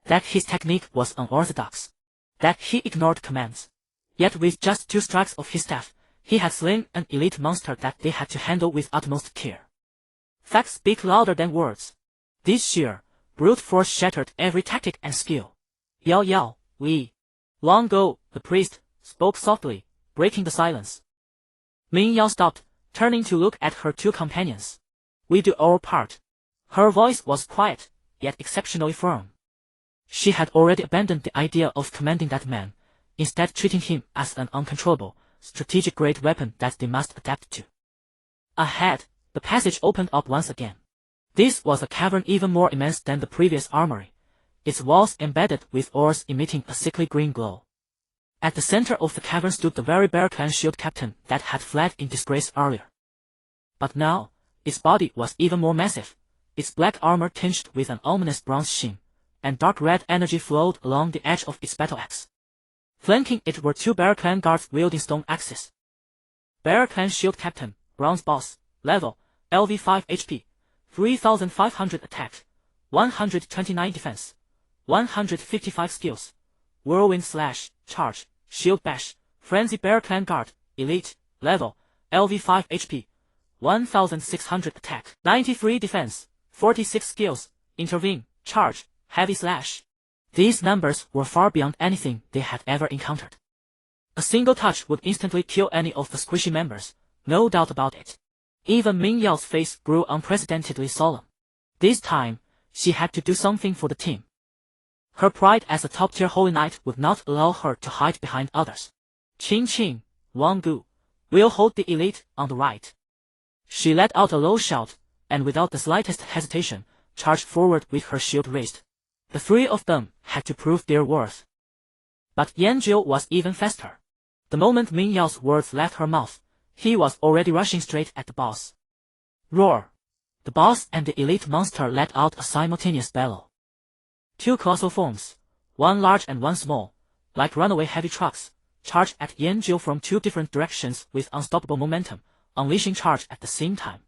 That his technique was unorthodox. That he ignored commands. Yet with just 2 strikes of his staff, he had slain an elite monster that they had to handle with utmost care. Facts speak louder than words. This sheer, brute force shattered every tactic and skill. Yao Yao, we. Long ago, the priest spoke softly, breaking the silence. Ming Yao stopped, turning to look at her 2 companions. We do our part. Her voice was quiet, yet exceptionally firm. She had already abandoned the idea of commanding that man, instead treating him as an uncontrollable, strategic great weapon that they must adapt to. Ahead, The passage opened up once again. This was a cavern even more immense than the previous armory, its walls embedded with ores emitting a sickly green glow. At the center of the cavern stood the very bear clan shield captain that had fled in disgrace earlier. But now, its body was even more massive, its black armor tinged with an ominous bronze sheen, and dark red energy flowed along the edge of its battle axe. Flanking it were two bear clan guards wielding stone axes. Bear clan shield captain, bronze boss, level, LV 5 HP, 3500 attack, 129 defense, 155 skills, whirlwind slash, charge, shield bash, frenzy bear clan guard, elite, level, LV 5 HP, 1600 attack, 93 defense, 46 skills, intervene, charge, heavy slash. These numbers were far beyond anything they had ever encountered. A single touch would instantly kill any of the squishy members, no doubt about it. Even Ming Yao's face grew unprecedentedly solemn. This time, she had to do something for the team. Her pride as a top-tier holy knight would not allow her to hide behind others. Qing Qing, Wang Gu, we'll hold the elite on the right. She let out a low shout, and without the slightest hesitation, charged forward with her shield raised. The three of them had to prove their worth. But Yanjiu was even faster. The moment Ming Yao's words left her mouth, he was already rushing straight at the boss. Roar! The boss and the elite monster let out a simultaneous bellow. Two colossal forms, one large and one small, like runaway heavy trucks, charged at Yanjiu from two different directions with unstoppable momentum, unleashing charge at the same time.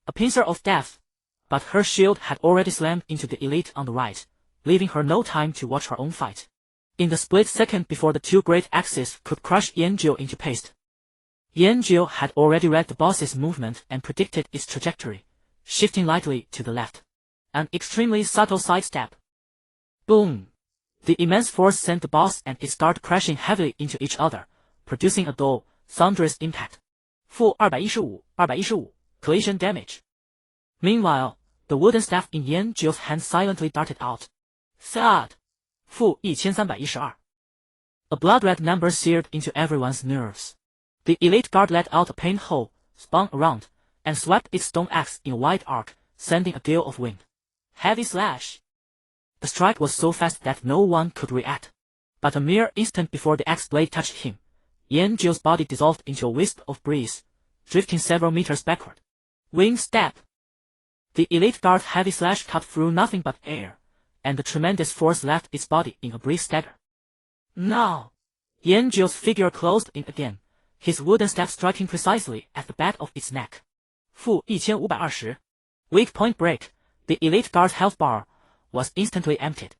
A pincer of death, but her shield had already slammed into the elite on the right, leaving her no time to watch her own fight. In the split second before the two great axes could crush Yanjiu into paste, Yanjiu had already read the boss's movement and predicted its trajectory, shifting lightly to the left. An extremely subtle sidestep. Boom! The immense force sent the boss and its guard crashing heavily into each other, producing a dull, thunderous impact. -215, collision damage. Meanwhile, the wooden staff in Yanjiu's hand silently darted out. Thud! -1312. A blood-red number seared into everyone's nerves. The elite guard let out a pained howl, spun around, and swept its stone axe in a wide arc, sending a gale of wind. Heavy slash! The strike was so fast that no one could react. But a mere instant before the axe blade touched him, Yanjiu's body dissolved into a wisp of breeze, drifting several meters backward. Wing step! The elite guard's heavy slash cut through nothing but air, and the tremendous force left its body in a brief stagger. Now! Yanjiu's figure closed in again, his wooden staff striking precisely at the back of its neck. -1520. Weak point break, the elite guard's health bar was instantly emptied.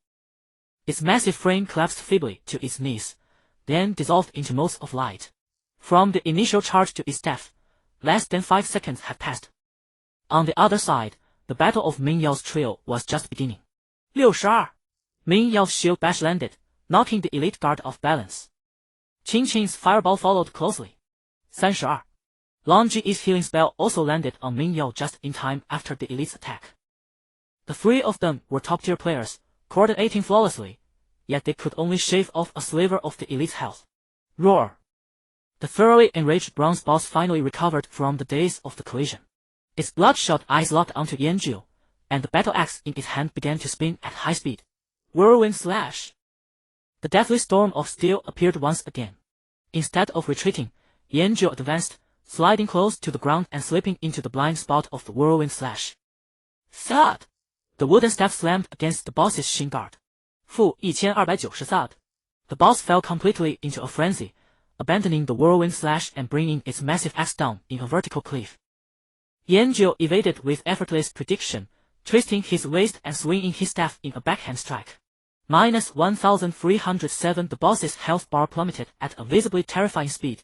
Its massive frame collapsed feebly to its knees, then dissolved into motes of light. From the initial charge to its death, less than 5 seconds had passed. On the other side, the battle of Ming Yao's trio was just beginning. 62. Ming Yao's shield bash landed, knocking the elite guard off balance. Qing Qing's fireball followed closely. 32. Long Ji's healing spell also landed on Ming Yao just in time after the elite's attack. The three of them were top-tier players, coordinating flawlessly, yet they could only shave off a sliver of the elite's health. Roar! The thoroughly enraged bronze boss finally recovered from the days of the collision. Its bloodshot eyes locked onto Yanjiu, and the battle axe in its hand began to spin at high speed. Whirlwind slash! The deathly storm of steel appeared once again. Instead of retreating, Yanjiu advanced, sliding close to the ground and slipping into the blind spot of the whirlwind slash. Thud! The wooden staff slammed against the boss's shin guard. -1290 thud. The boss fell completely into a frenzy, abandoning the whirlwind slash and bringing its massive axe down in a vertical cliff. Yanjiu evaded with effortless prediction, twisting his waist and swinging his staff in a backhand strike. -1307. The boss's health bar plummeted at a visibly terrifying speed.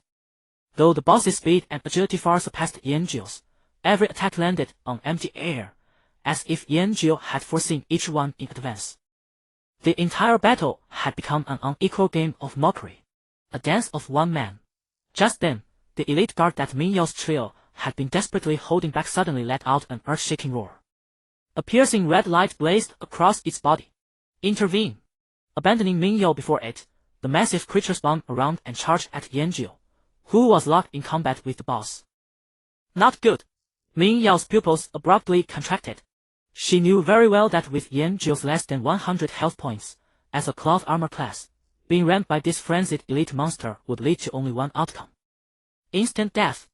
Though the boss's speed and agility far surpassed Yanjiu's, every attack landed on empty air, as if Yanjiu had foreseen each one in advance. The entire battle had become an unequal game of mockery, a dance of one man. Just then, the elite guard that Ming Yao's trio had been desperately holding back suddenly let out an earth-shaking roar. A piercing red light blazed across its body. Intervene! Abandoning Ming Yao before it, the massive creature spun around and charged at Yanjiu, who was locked in combat with the boss. Not good! Ming Yao's pupils abruptly contracted. She knew very well that with Yan Zhu's less than 100 health points, as a cloth armor class, being ramped by this frenzied elite monster would lead to only one outcome. Instant death.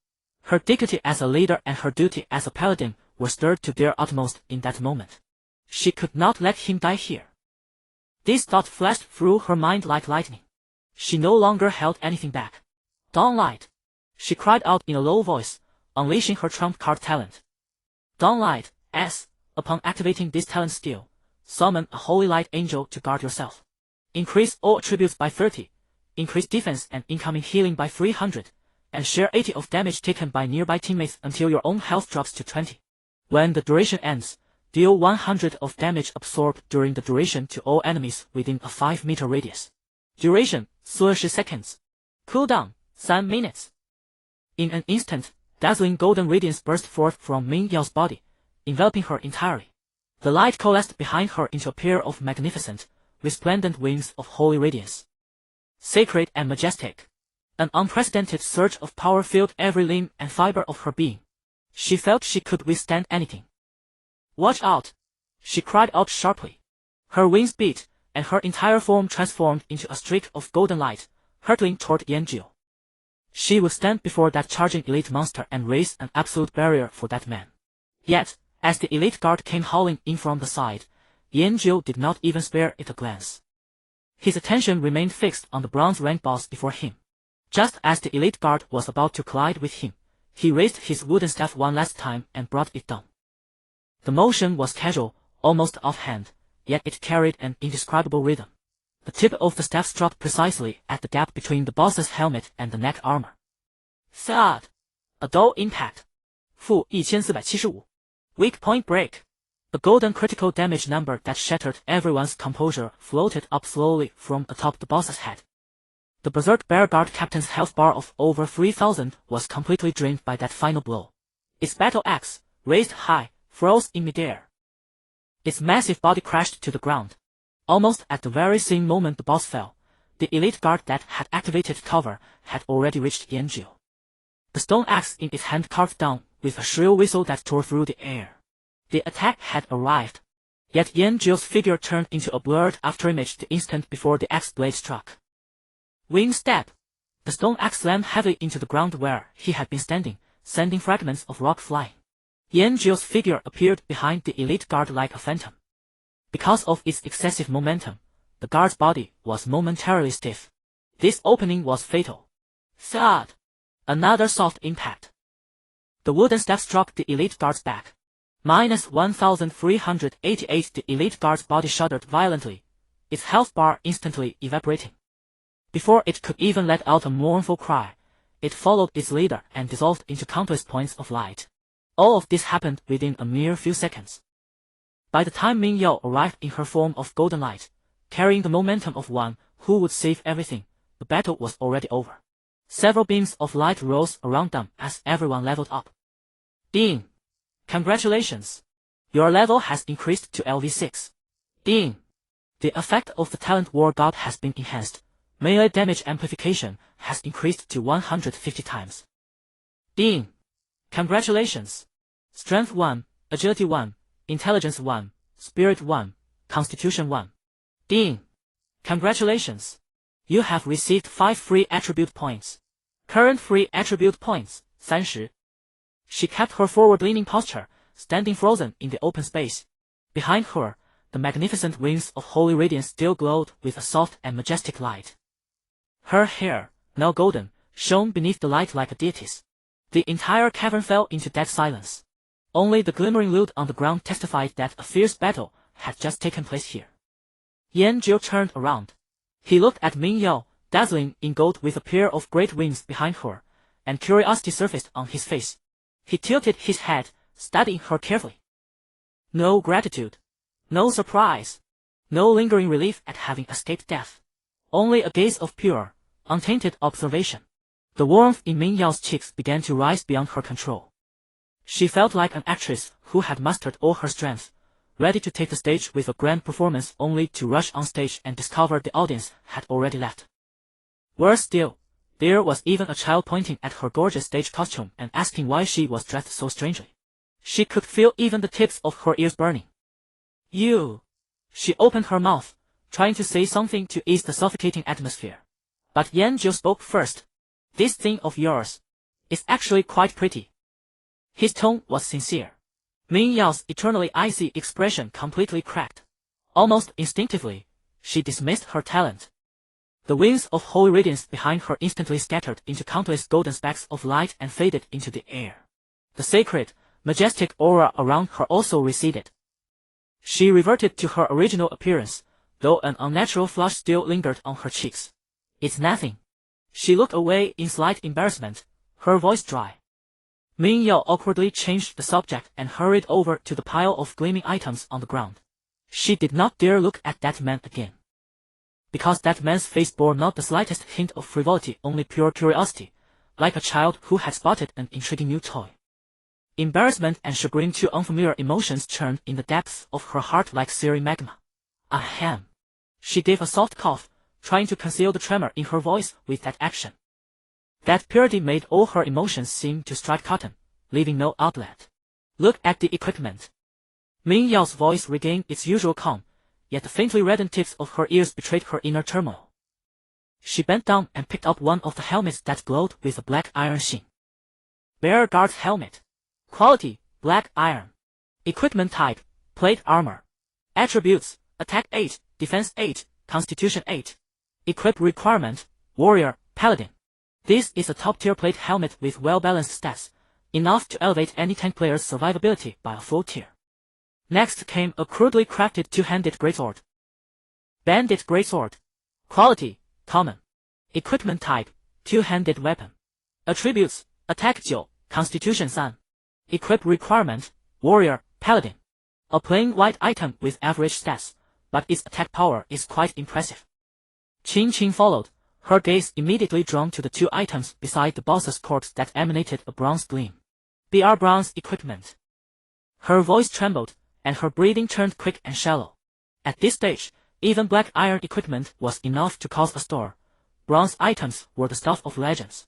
Her dignity as a leader and her duty as a paladin were stirred to their utmost in that moment. She could not let him die here. This thought flashed through her mind like lightning. She no longer held anything back. Dawnlight! She cried out in a low voice, unleashing her trump card talent. Dawnlight, upon activating this talent skill, summon a holy light angel to guard yourself. Increase all attributes by 30, increase defense and incoming healing by 300, and share 80 of damage taken by nearby teammates until your own health drops to 20. When the duration ends, deal 100 of damage absorbed during the duration to all enemies within a 5-meter radius. Duration, 30 seconds. Cooldown, 3 minutes. In an instant, dazzling golden radiance burst forth from Ming Yao's body, enveloping her entirely. The light coalesced behind her into a pair of magnificent, resplendent wings of holy radiance. Sacred and majestic. An unprecedented surge of power filled every limb and fiber of her being. She felt she could withstand anything. Watch out! She cried out sharply. Her wings beat, and her entire form transformed into a streak of golden light, hurtling toward Yan Zhu. She would stand before that charging elite monster and raise an absolute barrier for that man. Yet, as the elite guard came howling in from the side, Yan Zhu did not even spare it a glance. His attention remained fixed on the bronze rank boss before him. Just as the elite guard was about to collide with him, he raised his wooden staff one last time and brought it down. The motion was casual, almost offhand, yet it carried an indescribable rhythm. The tip of the staff struck precisely at the gap between the boss's helmet and the neck armor. Thud! A dull impact. -1475. Weak point break. A golden critical damage number that shattered everyone's composure floated up slowly from atop the boss's head. The Berserk Bear Guard captain's health bar of over 3,000 was completely drained by that final blow. Its battle axe, raised high, froze in midair. Its massive body crashed to the ground. Almost at the very same moment the boss fell, the elite guard that had activated cover had already reached Yan Zhu. The stone axe in its hand carved down with a shrill whistle that tore through the air. The attack had arrived. Yet Yan Zhu's figure turned into a blurred afterimage the instant before the axe blade struck. Wing step! The stone axe slammed heavily into the ground where he had been standing, sending fragments of rock flying. Yan Zhu's figure appeared behind the elite guard like a phantom. Because of its excessive momentum, the guard's body was momentarily stiff. This opening was fatal. Thud! Another soft impact. The wooden staff struck the elite guard's back. -1388. The elite guard's body shuddered violently, its health bar instantly evaporating. Before it could even let out a mournful cry, it followed its leader and dissolved into countless points of light. All of this happened within a mere few seconds. By the time Ming Yao arrived in her form of golden light, carrying the momentum of one who would save everything, the battle was already over. Several beams of light rose around them as everyone leveled up. Ding! Congratulations! Your level has increased to LV6. Ding! The effect of the talent War God has been enhanced. Melee damage amplification has increased to 150 times. Ding! Congratulations! Strength 1, Agility 1, Intelligence 1, Spirit 1, Constitution 1. Ding! Congratulations! You have received 5 free attribute points. Current free attribute points, 30. She kept her forward-leaning posture, standing frozen in the open space. Behind her, the magnificent wings of holy radiance still glowed with a soft and majestic light. Her hair, now golden, shone beneath the light like a deity's. The entire cavern fell into dead silence. Only the glimmering loot on the ground testified that a fierce battle had just taken place here. Yan Zhu turned around. He looked at Ming Yao, dazzling in gold with a pair of great wings behind her, and curiosity surfaced on his face. He tilted his head, studying her carefully. No gratitude. No surprise. No lingering relief at having escaped death. Only a gaze of pure, untainted observation. The warmth in Ming Yao's cheeks began to rise beyond her control. She felt like an actress who had mustered all her strength, ready to take the stage with a grand performance only to rush on stage and discover the audience had already left. Worse still, there was even a child pointing at her gorgeous stage costume and asking why she was dressed so strangely. She could feel even the tips of her ears burning. You. She opened her mouth, trying to say something to ease the suffocating atmosphere. But Yanjiu spoke first. This thing of yours is actually quite pretty. His tone was sincere. Ming Yao's eternally icy expression completely cracked. Almost instinctively, she dismissed her talent. The wings of holy radiance behind her instantly scattered into countless golden specks of light and faded into the air. The sacred, majestic aura around her also receded. She reverted to her original appearance, though an unnatural flush still lingered on her cheeks. It's nothing. She looked away in slight embarrassment, her voice dry. Ming Yao awkwardly changed the subject and hurried over to the pile of gleaming items on the ground. She did not dare look at that man again. Because that man's face bore not the slightest hint of frivolity, only pure curiosity, like a child who had spotted an intriguing new toy. Embarrassment and chagrin, two unfamiliar emotions, churned in the depths of her heart like searing magma. Ahem. She gave a soft cough, trying to conceal the tremor in her voice with that action. That purity made all her emotions seem to strike cotton, leaving no outlet. Look at the equipment. Ming Yao's voice regained its usual calm, yet the faintly reddened tips of her ears betrayed her inner turmoil. She bent down and picked up one of the helmets that glowed with a black iron sheen. Bear Guard's helmet. Quality, black iron. Equipment type, plate armor. Attributes, attack 8, defense 8, constitution 8. Equip requirement, warrior, paladin. This is a top-tier plate helmet with well-balanced stats, enough to elevate any tank player's survivability by a full tier. Next came a crudely crafted two-handed greatsword. Bandit greatsword. Quality, common. Equipment type, two-handed weapon. Attributes, attack 9, constitution 3. Equip requirement, warrior, paladin. A plain white item with average stats, but its attack power is quite impressive. Qin Qin followed, her gaze immediately drawn to the two items beside the boss's corpse that emanated a bronze gleam. BR bronze equipment. Her voice trembled, and her breathing turned quick and shallow. At this stage, even black iron equipment was enough to cause a stir. Bronze items were the stuff of legends.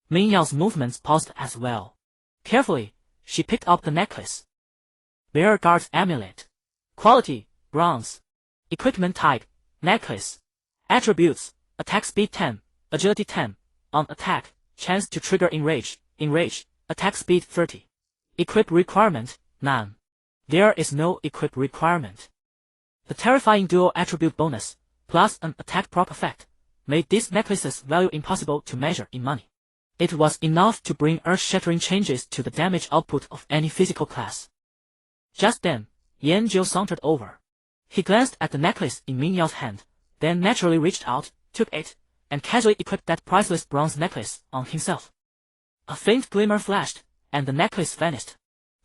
Ming Yao's movements paused as well. Carefully, she picked up the necklace. Bear Guard's amulet. Quality, bronze. Equipment type, necklace. Attributes, attack speed 10, agility 10, on attack, chance to trigger enrage, attack speed 30. Equip requirement, none. There is no equip requirement. The terrifying dual attribute bonus, plus an attack prop effect, made this necklace's value impossible to measure in money. It was enough to bring earth-shattering changes to the damage output of any physical class. Just then, Yanjiu sauntered over. He glanced at the necklace in Ming Yao's hand, then naturally reached out, took it, and casually equipped that priceless bronze necklace on himself. A faint glimmer flashed, and the necklace vanished.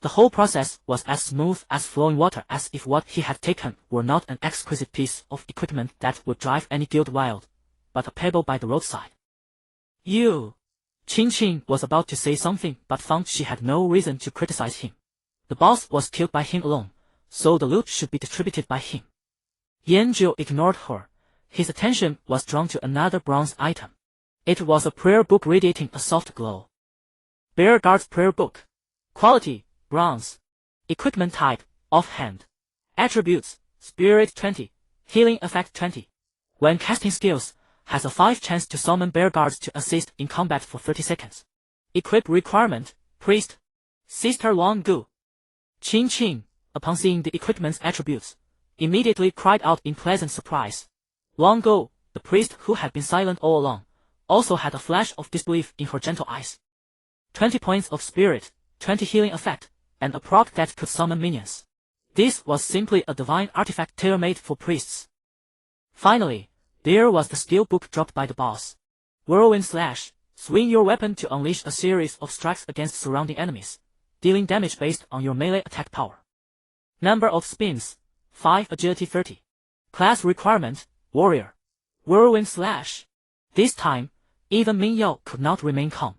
The whole process was as smooth as flowing water, as if what he had taken were not an exquisite piece of equipment that would drive any guild wild, but a pebble by the roadside. You! Qin Qin was about to say something but found she had no reason to criticize him. The boss was killed by him alone, so the loot should be distributed by him. Yanjiu ignored her. His attention was drawn to another bronze item. It was a prayer book radiating a soft glow. Bear Guard's prayer book. Quality, bronze. Equipment type, offhand. Attributes, spirit 20, healing effect 20. When casting skills, has a 5 chance to summon bear guards to assist in combat for 30 seconds. Equip requirement, priest. Sister Long Gu. Qin Qin, upon seeing the equipment's attributes, immediately cried out in pleasant surprise. Long Gu, the priest who had been silent all along, also had a flash of disbelief in her gentle eyes. 20 points of spirit, 20 healing effect, and a prop that could summon minions. This was simply a divine artifact tailor-made for priests. Finally, there was the skill book dropped by the boss. Whirlwind Slash. Swing your weapon to unleash a series of strikes against surrounding enemies, dealing damage based on your melee attack power. Number of spins, 5, agility 30. Class requirement, warrior. Whirlwind Slash. This time, even Ming Yao could not remain calm.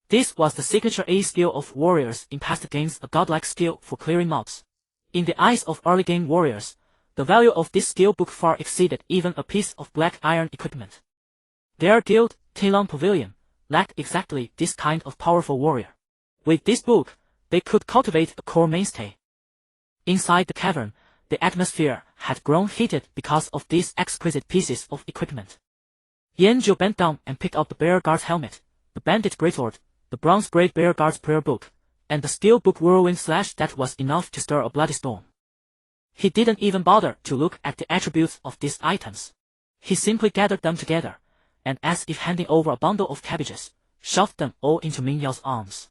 This was the signature A skill of warriors in past games, a godlike skill for clearing mobs. In the eyes of early game warriors, the value of this skill book far exceeded even a piece of black iron equipment. Their guild, Tilong Pavilion, lacked exactly this kind of powerful warrior. With this book, they could cultivate a core mainstay. Inside the cavern, the atmosphere had grown heated because of these exquisite pieces of equipment. Yanjiu bent down and picked up the Bear Guard's helmet, the Bandit Greatsword, the bronze Great Bear Guard's prayer book, and the steel book Whirlwind Slash that was enough to stir a bloody storm. He didn't even bother to look at the attributes of these items. He simply gathered them together, and as if handing over a bundle of cabbages, shoved them all into Ming Yao's arms.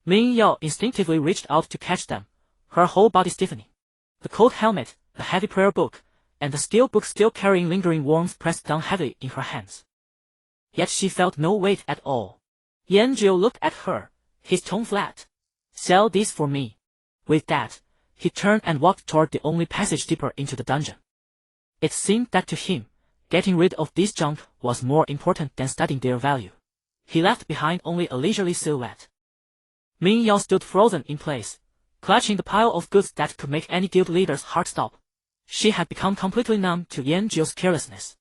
Ming Yao instinctively reached out to catch them, her whole body stiffening. The cold helmet, the heavy prayer book, and the steel book still carrying lingering warmth pressed down heavily in her hands. Yet she felt no weight at all. Yanjiu looked at her, his tone flat. "Sell these for me." With that, he turned and walked toward the only passage deeper into the dungeon. It seemed that to him, getting rid of this junk was more important than studying their value. He left behind only a leisurely silhouette. Ming Yao stood frozen in place, clutching the pile of goods that could make any guild leader's heart stop. She had become completely numb to Yanjiu's carelessness.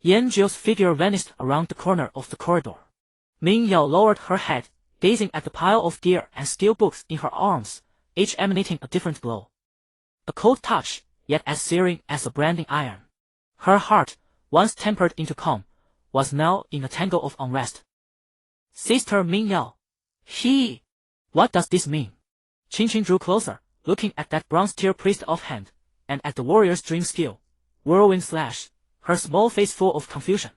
Yanjiu's figure vanished around the corner of the corridor. Ming Yao lowered her head, gazing at the pile of gear and steel books in her arms, each emanating a different glow. A cold touch, yet as searing as a branding iron. Her heart, once tempered into calm, was now in a tangle of unrest. "Sister Ming Yao." What does this mean? Qingqing drew closer, looking at that bronze-tier priest offhand, and at the warrior's dream skill, Whirlwind Slash, her small face full of confusion.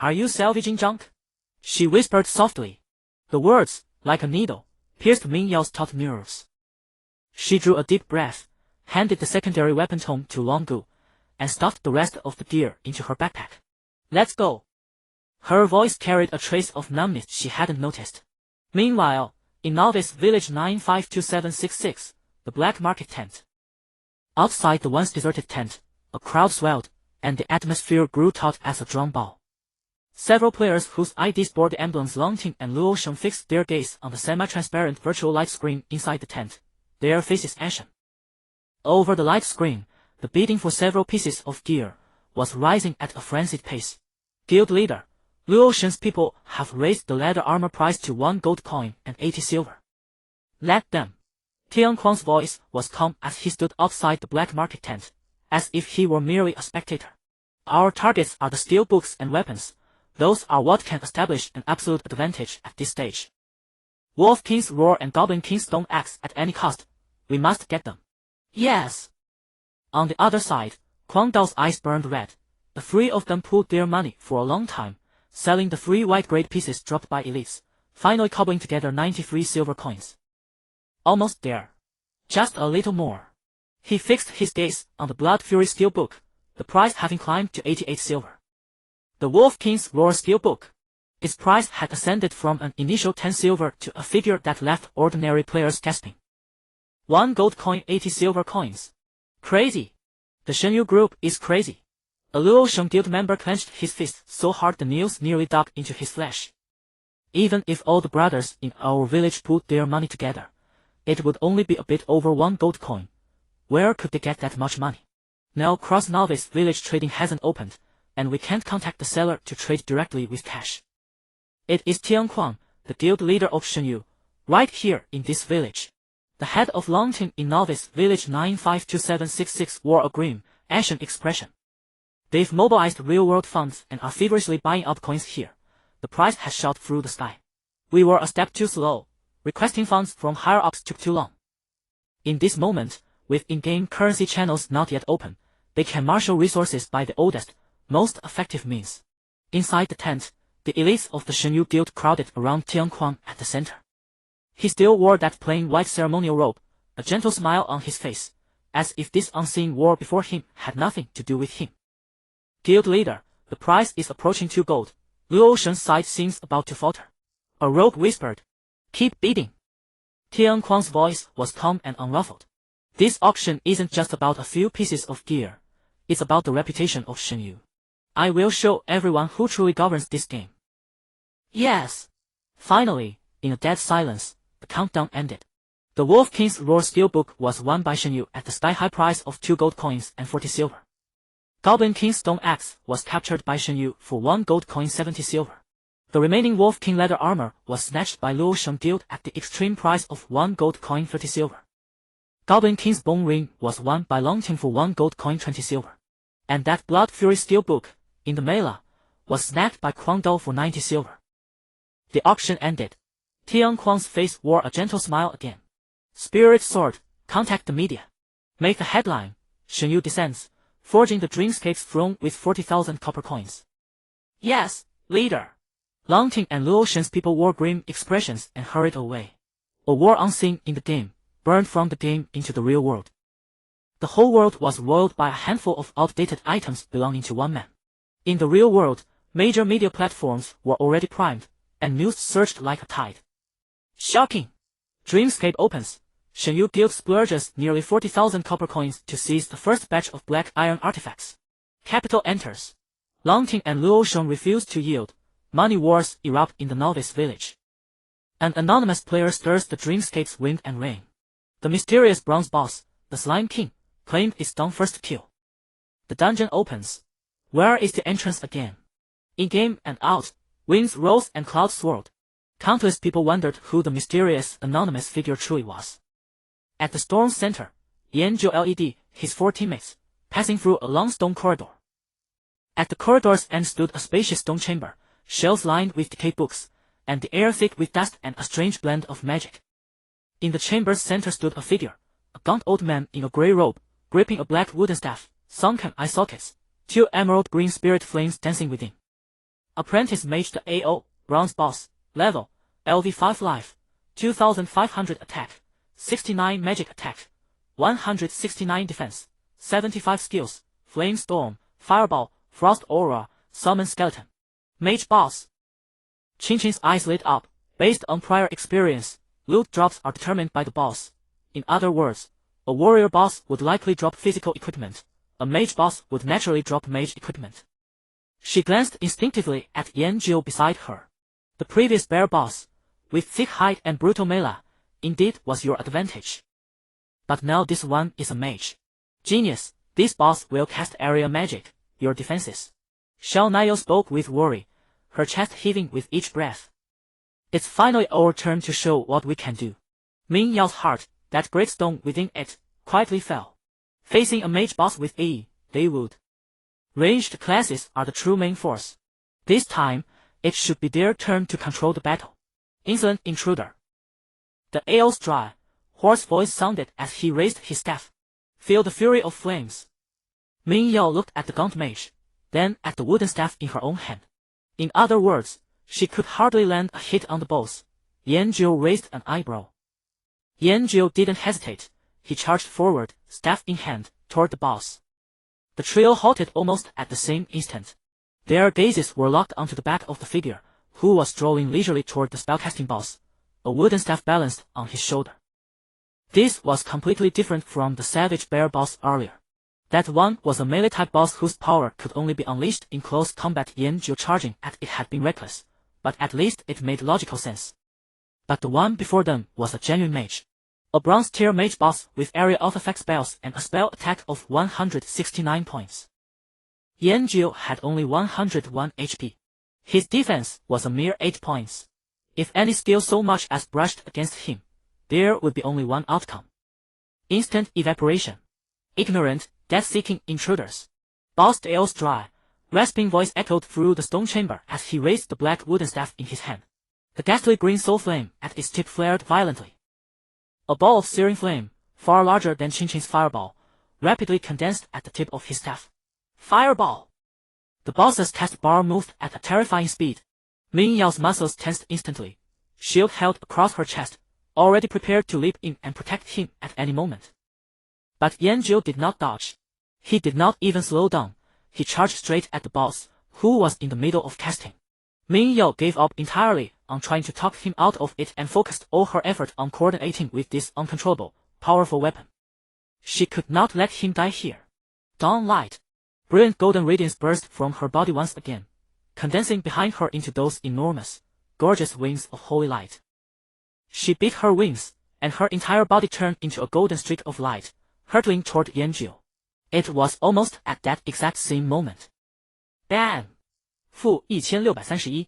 "Are you salvaging junk?" she whispered softly. The words, like a needle, pierced Ming Yao's taut nerves. She drew a deep breath, handed the secondary weapon tome to Longu, and stuffed the rest of the gear into her backpack. "Let's go." Her voice carried a trace of numbness she hadn't noticed. Meanwhile, in Novice Village 952766, the black market tent. Outside the once deserted tent, a crowd swelled, and the atmosphere grew taut as a drum ball. Several players whose IDs bore the emblems Longting and Luo Sheng fixed their gaze on the semi-transparent virtual light screen inside the tent, their faces ashen. Over the light screen, the bidding for several pieces of gear was rising at a frenzied pace. "Guild leader, Luo Sheng's people have raised the leather armor price to 1 gold coin and 80 silver. Let them." Tian Kuang's voice was calm as he stood outside the black market tent, as if he were merely a spectator. "Our targets are the steel books and weapons. Those are what can establish an absolute advantage at this stage. Wolf King's Roar and Goblin King's Stone Axe at any cost. We must get them." "Yes." On the other side, Kuang Dao's eyes burned red. The three of them pooled their money for a long time, selling the 3 white grade pieces dropped by elites, finally cobbling together 93 silver coins. Almost there. Just a little more. He fixed his gaze on the Blood Fury Steelbook, the price having climbed to 88 silver. The Wolf King's Roar Steelbook. Its price had ascended from an initial 10 silver to a figure that left ordinary players gasping. 1 gold coin, 80 silver coins. Crazy. The Shenyu group is crazy. A Luo Sheng guild member clenched his fist so hard the nails nearly dug into his flesh. Even if all the brothers in our village put their money together, it would only be a bit over 1 gold coin. Where could they get that much money? Now cross-novice village trading hasn't opened, and we can't contact the seller to trade directly with cash. It is Tian Kuang, the guild leader of Shenyu, right here in this village. The head of Longting in Novice Village 952766 wore a grim, ashen expression. They've mobilized real-world funds and are feverishly buying up coins here. The price has shot through the sky. We were a step too slow. Requesting funds from higher-ups took too long. In this moment, with in-game currency channels not yet open, they can marshal resources by the oldest, most effective means. Inside the tent, the elites of the Shenyu guild crowded around Tian Kuang at the center. He still wore that plain white ceremonial robe, a gentle smile on his face, as if this unseen war before him had nothing to do with him. "Guild leader, the price is approaching 2 gold. Luo Sheng's side seems about to falter." A rogue whispered. "Keep bidding." Tian Kuang's voice was calm and unruffled. "This auction isn't just about a few pieces of gear. It's about the reputation of Shenyu. I will show everyone who truly governs this game." "Yes." Finally, in a dead silence, the countdown ended. The Wolf King's Roar Steelbook was won by Shenyu at the sky-high price of 2 gold coins and 40 silver. Goblin King's Stone Axe was captured by Shenyu for 1 gold coin 70 silver. The remaining Wolf King leather armor was snatched by Luo Sheng dealt at the extreme price of 1 gold coin 30 silver. Goblin King's bone ring was won by Longting for 1 gold coin 20 silver. And that Blood Fury steel book, in the Mela, was snagged by Kwang Dou for 90 silver. The auction ended. Tian Kwang's face wore a gentle smile again. Spirit Sword, contact the media. Make a headline, Shen Yu descends, forging the Dreamscape's throne with 40,000 copper coins. Yes, leader. Longting and Luo Shen's people wore grim expressions and hurried away. A war unseen in the game, burned from the game into the real world. The whole world was roiled by a handful of outdated items belonging to one man. In the real world, major media platforms were already primed, and news surged like a tide. Shocking! Dreamscape opens. Shen Yu Guild splurges nearly 40,000 copper coins to seize the first batch of black iron artifacts. Capital enters. Longting and Luo Sheng refuse to yield. Money wars erupt in the novice village. An anonymous player stirs the Dreamscape's wind and rain. The mysterious bronze boss, the Slime King, claimed its done first kill. The dungeon opens. Where is the entrance again? In-game and out, winds rose and clouds swirled. Countless people wondered who the mysterious anonymous figure truly was. At the storm's center, Yanzhou led his 4 teammates, passing through a long stone corridor. At the corridor's end stood a spacious stone chamber, shelves lined with decayed books, and the air thick with dust and a strange blend of magic. In the chamber's center stood a figure, a gaunt old man in a grey robe, gripping a black wooden staff, sunken eye sockets, 2 emerald green spirit flames dancing within. Apprentice Mage the AO, bronze boss, level, LV5 life, 2500 attack, 69 magic attack, 169 defense, 75 skills, flame storm, fireball, frost aura, summon skeleton. Mage boss. Chinchin's eyes lit up. Based on prior experience, loot drops are determined by the boss. In other words, a warrior boss would likely drop physical equipment. A mage boss would naturally drop mage equipment. She glanced instinctively at Yanzhou beside her. The previous bear boss, with thick hide and brutal melee, indeed was your advantage. But now this one is a mage. Genius, this boss will cast area magic, your defenses. Xiao Niao spoke with worry, her chest heaving with each breath. It's finally our turn to show what we can do. Ming Yao's heart, that great stone within it, quietly fell. Facing a mage boss with AE, they would. Ranged classes are the true main force. This time, it should be their turn to control the battle. Insolent intruder. The AO's dry, hoarse voice sounded as he raised his staff. Feel the fury of flames. Ming Yao looked at the gaunt mage, then at the wooden staff in her own hand. In other words, she could hardly land a hit on the boss. Yanzhou raised an eyebrow. Yanzhou didn't hesitate. He charged forward, staff in hand, toward the boss. The trio halted almost at the same instant. Their gazes were locked onto the back of the figure, who was strolling leisurely toward the spellcasting boss, a wooden staff balanced on his shoulder. This was completely different from the savage bear boss earlier. That one was a melee-type boss whose power could only be unleashed in close combat. Yanzhou charging at it had been reckless, but at least it made logical sense. But the one before them was a genuine mage. A bronze-tier mage boss with area of effect spells and a spell attack of 169 points. Yanzhou had only 101 HP. His defense was a mere 8 points. If any skill so much as brushed against him, there would be only one outcome. Instant evaporation. Ignorant, death-seeking intruders. Boss Dao's dry, rasping voice echoed through the stone chamber as he raised the black wooden staff in his hand. The ghastly green soul flame at its tip flared violently. A ball of searing flame, far larger than Chinchin's fireball, rapidly condensed at the tip of his staff. Fireball! The boss's cast bar moved at a terrifying speed. Ming Yao's muscles tensed instantly. Shield held across her chest, already prepared to leap in and protect him at any moment. But Yanzhou did not dodge. He did not even slow down. He charged straight at the boss, who was in the middle of casting. Ming Yao gave up entirely on trying to talk him out of it and focused all her effort on coordinating with this uncontrollable, powerful weapon. She could not let him die here. Dawn light. Brilliant golden radiance burst from her body once again, condensing behind her into those enormous, gorgeous wings of holy light. She beat her wings, and her entire body turned into a golden streak of light, hurtling toward Yanzhou. It was almost at that exact same moment. Bam! -1631.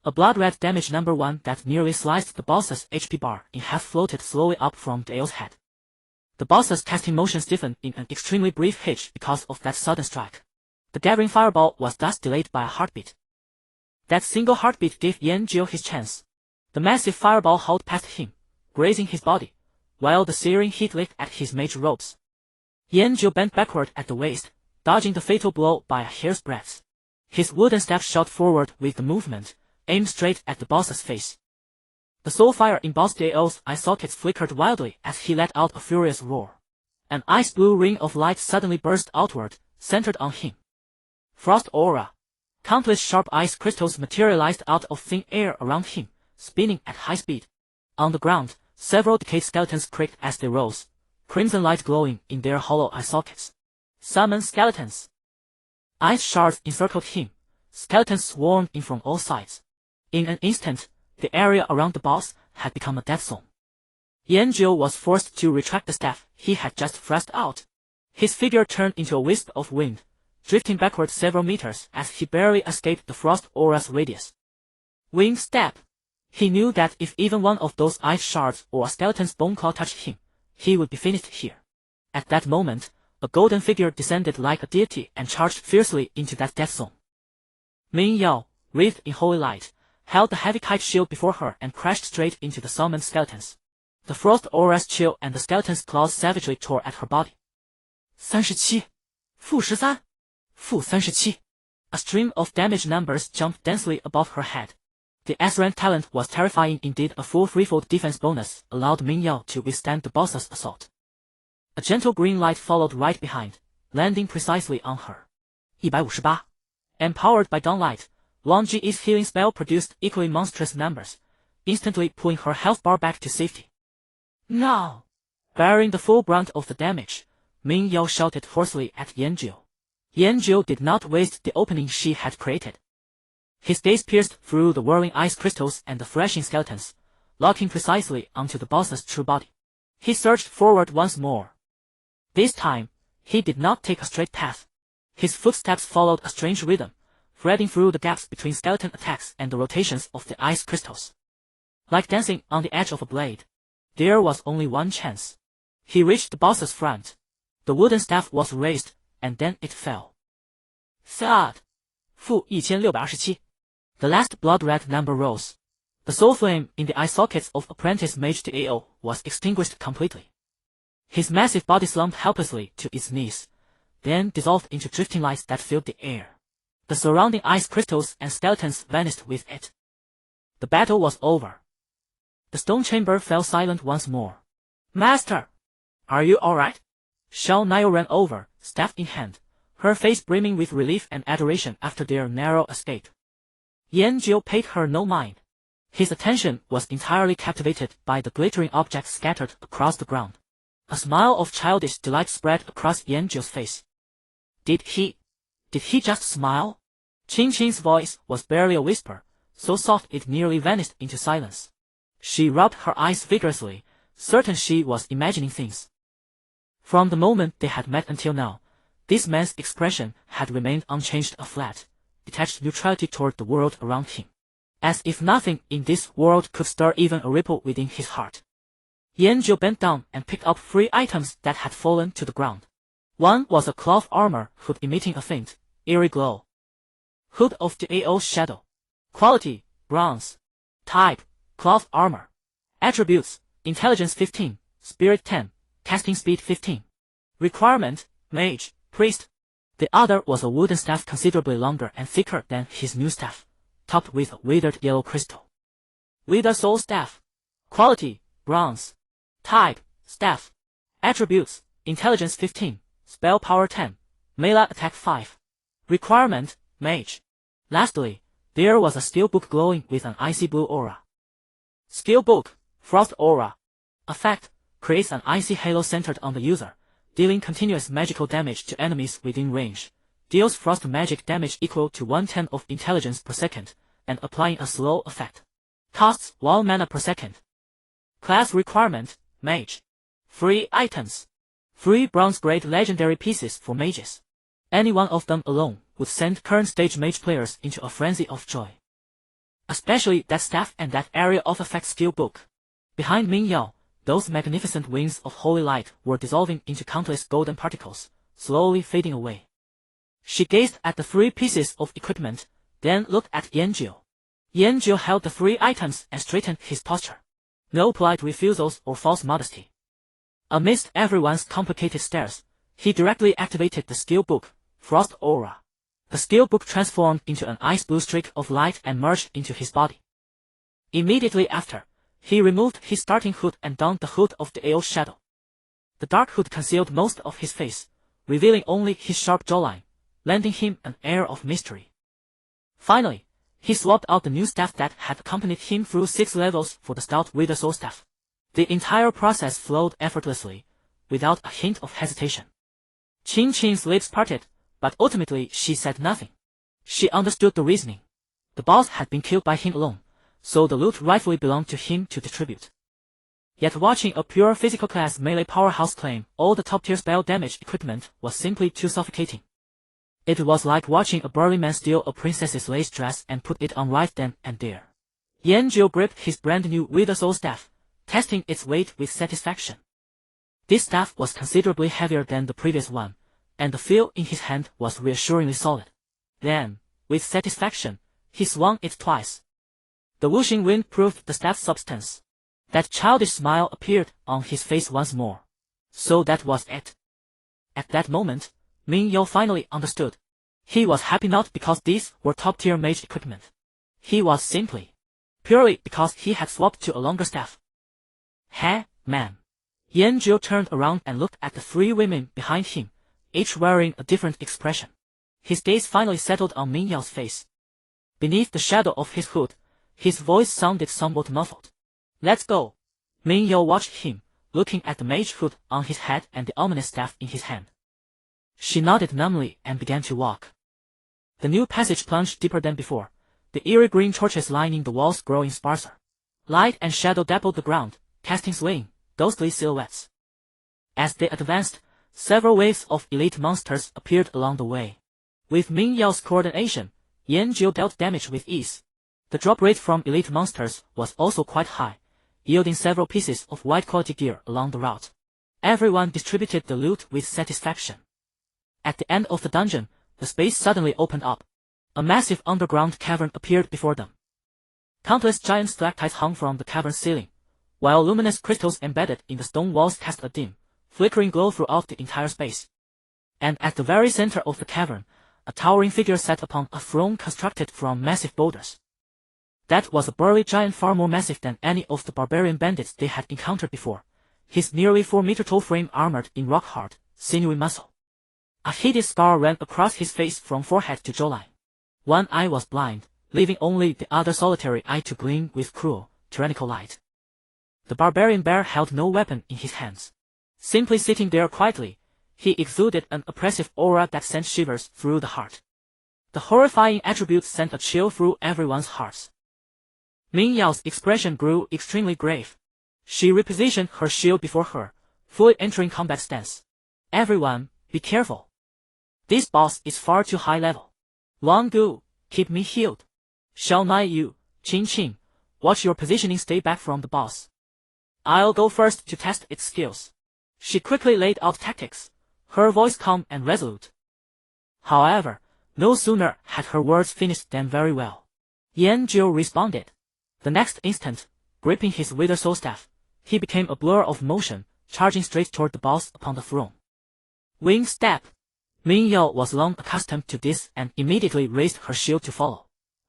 A blood red damage number 1 that nearly sliced the boss's HP bar in half floated slowly up from the AO's head. The boss's casting motion stiffened in an extremely brief hitch because of that sudden strike. The gathering fireball was thus delayed by a heartbeat. That single heartbeat gave Yanjiu his chance. The massive fireball hauled past him, grazing his body, while the searing heat licked at his mage robes. Yanjiu bent backward at the waist, dodging the fatal blow by a hair's breadth. His wooden staff shot forward with the movement, aimed straight at the boss's face. The soulfire embossed AO's eye sockets flickered wildly as he let out a furious roar. An ice-blue ring of light suddenly burst outward, centered on him. Frost aura. Countless sharp ice crystals materialized out of thin air around him, spinning at high speed. On the ground, several decayed skeletons creaked as they rose, crimson light glowing in their hollow eye sockets. Summon skeletons. Ice shards encircled him. Skeletons swarmed in from all sides. In an instant, the area around the boss had become a death zone. Yanjiu was forced to retract the staff he had just thrust out. His figure turned into a wisp of wind, drifting backward several meters as he barely escaped the frost aura's radius. Wing step. He knew that if even one of those ice shards or a skeleton's bone claw touched him, he would be finished here. At that moment, a golden figure descended like a deity and charged fiercely into that death zone. Ming Yao, wreathed in holy light, held the heavy kite shield before her and crashed straight into the summoned skeletons. The frost aura's chill and the skeleton's claws savagely tore at her body. 37. 负13. 负37. A stream of damage numbers jumped densely above her head. The S-rank talent was terrifying indeed. A full threefold defense bonus allowed Ming Yao to withstand the boss's assault. A gentle green light followed right behind, landing precisely on her. 158. Empowered by Dawnlight, Wang Ji's healing spell produced equally monstrous numbers, instantly pulling her health bar back to safety. No! Bearing the full brunt of the damage, Ming Yao shouted hoarsely at Yanjiu. Yanjiu did not waste the opening she had created. His gaze pierced through the whirling ice crystals and the thrashing skeletons, locking precisely onto the boss's true body. He surged forward once more. This time, he did not take a straight path. His footsteps followed a strange rhythm, threading through the gaps between skeleton attacks and the rotations of the ice crystals. Like dancing on the edge of a blade, there was only one chance. He reached the boss's front. The wooden staff was raised, and then it fell. Thud! 负1627. The last blood-red number rose. The soul flame in the eye sockets of apprentice Mage to AO was extinguished completely. His massive body slumped helplessly to its knees, then dissolved into drifting lights that filled the air. The surrounding ice crystals and skeletons vanished with it. The battle was over. The stone chamber fell silent once more. Master! Are you alright? Xiao Niao ran over, staff in hand, her face brimming with relief and adoration after their narrow escape. Yanjiu paid her no mind. His attention was entirely captivated by the glittering objects scattered across the ground. A smile of childish delight spread across Yanjiu's face. Did he just smile? Qin Qin's voice was barely a whisper, so soft it nearly vanished into silence. She rubbed her eyes vigorously, certain she was imagining things. From the moment they had met until now, this man's expression had remained unchanged, a flat, detached neutrality toward the world around him. As if nothing in this world could stir even a ripple within his heart. Yanjiu bent down and picked up 3 items that had fallen to the ground. One was a cloth armor hood emitting a faint, eerie glow. Hood of the AO's shadow. Quality, bronze. Type, cloth armor. Attributes, intelligence 15, spirit 10, casting speed 15. Requirement, mage, priest. The other was a wooden staff considerably longer and thicker than his new staff, topped with a withered yellow crystal. Wither soul staff. Quality, bronze. Type, staff. Attributes, intelligence 15, spell power 10, melee attack 5. Requirement, mage. Lastly, there was a skill book glowing with an icy blue aura. Skill book, frost aura. Effect, creates an icy halo centered on the user, dealing continuous magical damage to enemies within range. Deals frost magic damage equal to 1/10 of intelligence per second, and applying a slow effect. Costs 1 mana per second. Class requirement, mage. 3 items. 3 bronze-grade legendary pieces for mages. Any one of them alone would send current stage mage players into a frenzy of joy. Especially that staff and that area of effect skill book. Behind Ming Yao, those magnificent wings of holy light were dissolving into countless golden particles, slowly fading away. She gazed at the 3 pieces of equipment, then looked at Yanjiu. Yanjiu held the 3 items and straightened his posture. No polite refusals or false modesty. Amidst everyone's complicated stares, he directly activated the skill book, Frost Aura. The skill book transformed into an ice blue streak of light and merged into his body. Immediately after, he removed his starting hood and donned the hood of the AO shadow. The dark hood concealed most of his face, revealing only his sharp jawline, lending him an air of mystery. Finally, he swapped out the new staff that had accompanied him through 6 levels for the stout Wither Soul staff. The entire process flowed effortlessly, without a hint of hesitation. Qin Qin's lips parted, but ultimately she said nothing. She understood the reasoning. The boss had been killed by him alone, so the loot rightfully belonged to him to distribute. Yet watching a pure physical class melee powerhouse claim all the top-tier spell damage equipment was simply too suffocating. It was like watching a burly man steal a princess's lace dress and put it on right then and there. Yanjiu gripped his brand new Wither Soul staff, testing its weight with satisfaction. This staff was considerably heavier than the previous one, and the feel in his hand was reassuringly solid. Then, with satisfaction, he swung it twice. The whooshing wind proved the staff's substance. That childish smile appeared on his face once more. So that was it. At that moment, Ming Yao finally understood. He was happy not because these were top-tier mage equipment. He was simply, purely because he had swapped to a longer staff. Hey, man. Yanjiu turned around and looked at the 3 women behind him, each wearing a different expression. His gaze finally settled on Ming Yao's face. Beneath the shadow of his hood, his voice sounded somewhat muffled. Let's go. Ming Yao watched him, looking at the mage hood on his head and the ominous staff in his hand. She nodded numbly and began to walk. The new passage plunged deeper than before, the eerie green torches lining the walls growing sparser. Light and shadow dappled the ground, casting swaying, ghostly silhouettes. As they advanced, several waves of elite monsters appeared along the way. With Ming Yao's coordination, Yanjiu dealt damage with ease. The drop rate from elite monsters was also quite high, yielding several pieces of wide-quality gear along the route. Everyone distributed the loot with satisfaction. At the end of the dungeon, the space suddenly opened up. A massive underground cavern appeared before them. Countless giant stalactites hung from the cavern ceiling, while luminous crystals embedded in the stone walls cast a dim, flickering glow throughout the entire space. And at the very center of the cavern, a towering figure sat upon a throne constructed from massive boulders. That was a burly giant far more massive than any of the barbarian bandits they had encountered before, his nearly 4-meter-tall frame armored in rock-hard, sinewy muscle. A hideous scar ran across his face from forehead to jawline. One eye was blind, leaving only the other solitary eye to gleam with cruel, tyrannical light. The barbarian bear held no weapon in his hands. Simply sitting there quietly, he exuded an oppressive aura that sent shivers through the heart. The horrifying attribute sent a chill through everyone's hearts. Ming Yao's expression grew extremely grave. She repositioned her shield before her, fully entering combat stance. Everyone, be careful. This boss is far too high level. Wang Gu, keep me healed. Xiao Nai Yu, Qin Qin, watch your positioning, stay back from the boss. I'll go first to test its skills. She quickly laid out tactics, her voice calm and resolute. However, no sooner had her words finished than very well. Yanjiu responded. The next instant, gripping his Wither Soul staff, he became a blur of motion, charging straight toward the boss upon the throne. Wing step! Ming Yao was long accustomed to this and immediately raised her shield to follow.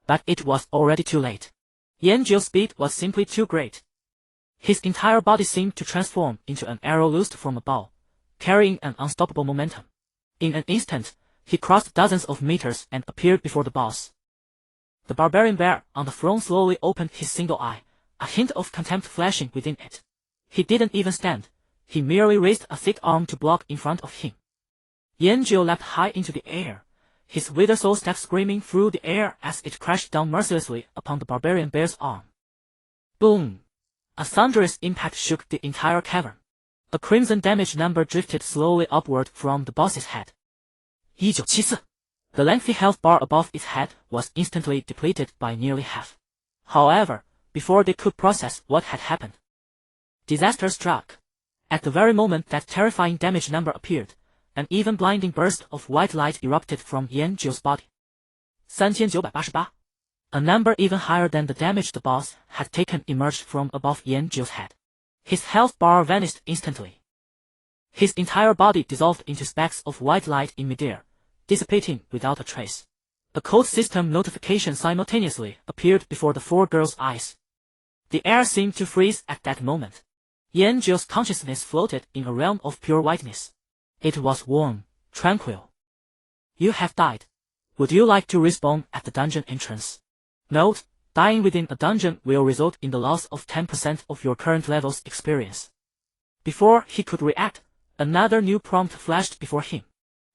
But it was already too late. Yanjiu's speed was simply too great. His entire body seemed to transform into an arrow loosed from a bow, carrying an unstoppable momentum. In an instant, he crossed dozens of meters and appeared before the boss. The barbarian bear on the throne slowly opened his single eye, a hint of contempt flashing within it. He didn't even stand, he merely raised a thick arm to block in front of him. Yanjiu leapt high into the air, his Wither Soul staff screaming through the air as it crashed down mercilessly upon the barbarian bear's arm. Boom! A thunderous impact shook the entire cavern. A crimson damage number drifted slowly upward from the boss's head. 1974. The lengthy health bar above its head was instantly depleted by nearly half. However, before they could process what had happened, disaster struck. At the very moment that terrifying damage number appeared, an even blinding burst of white light erupted from Yanjiu's body. 3988. A number even higher than the damage the boss had taken emerged from above Yanjiu's head. His health bar vanished instantly. His entire body dissolved into specks of white light in midair, dissipating without a trace. A code system notification simultaneously appeared before the four girls' eyes. The air seemed to freeze at that moment. Yanjiu's consciousness floated in a realm of pure whiteness. It was warm, tranquil. You have died. Would you like to respawn at the dungeon entrance? Note, dying within a dungeon will result in the loss of 10% of your current level's experience. Before he could react, another new prompt flashed before him.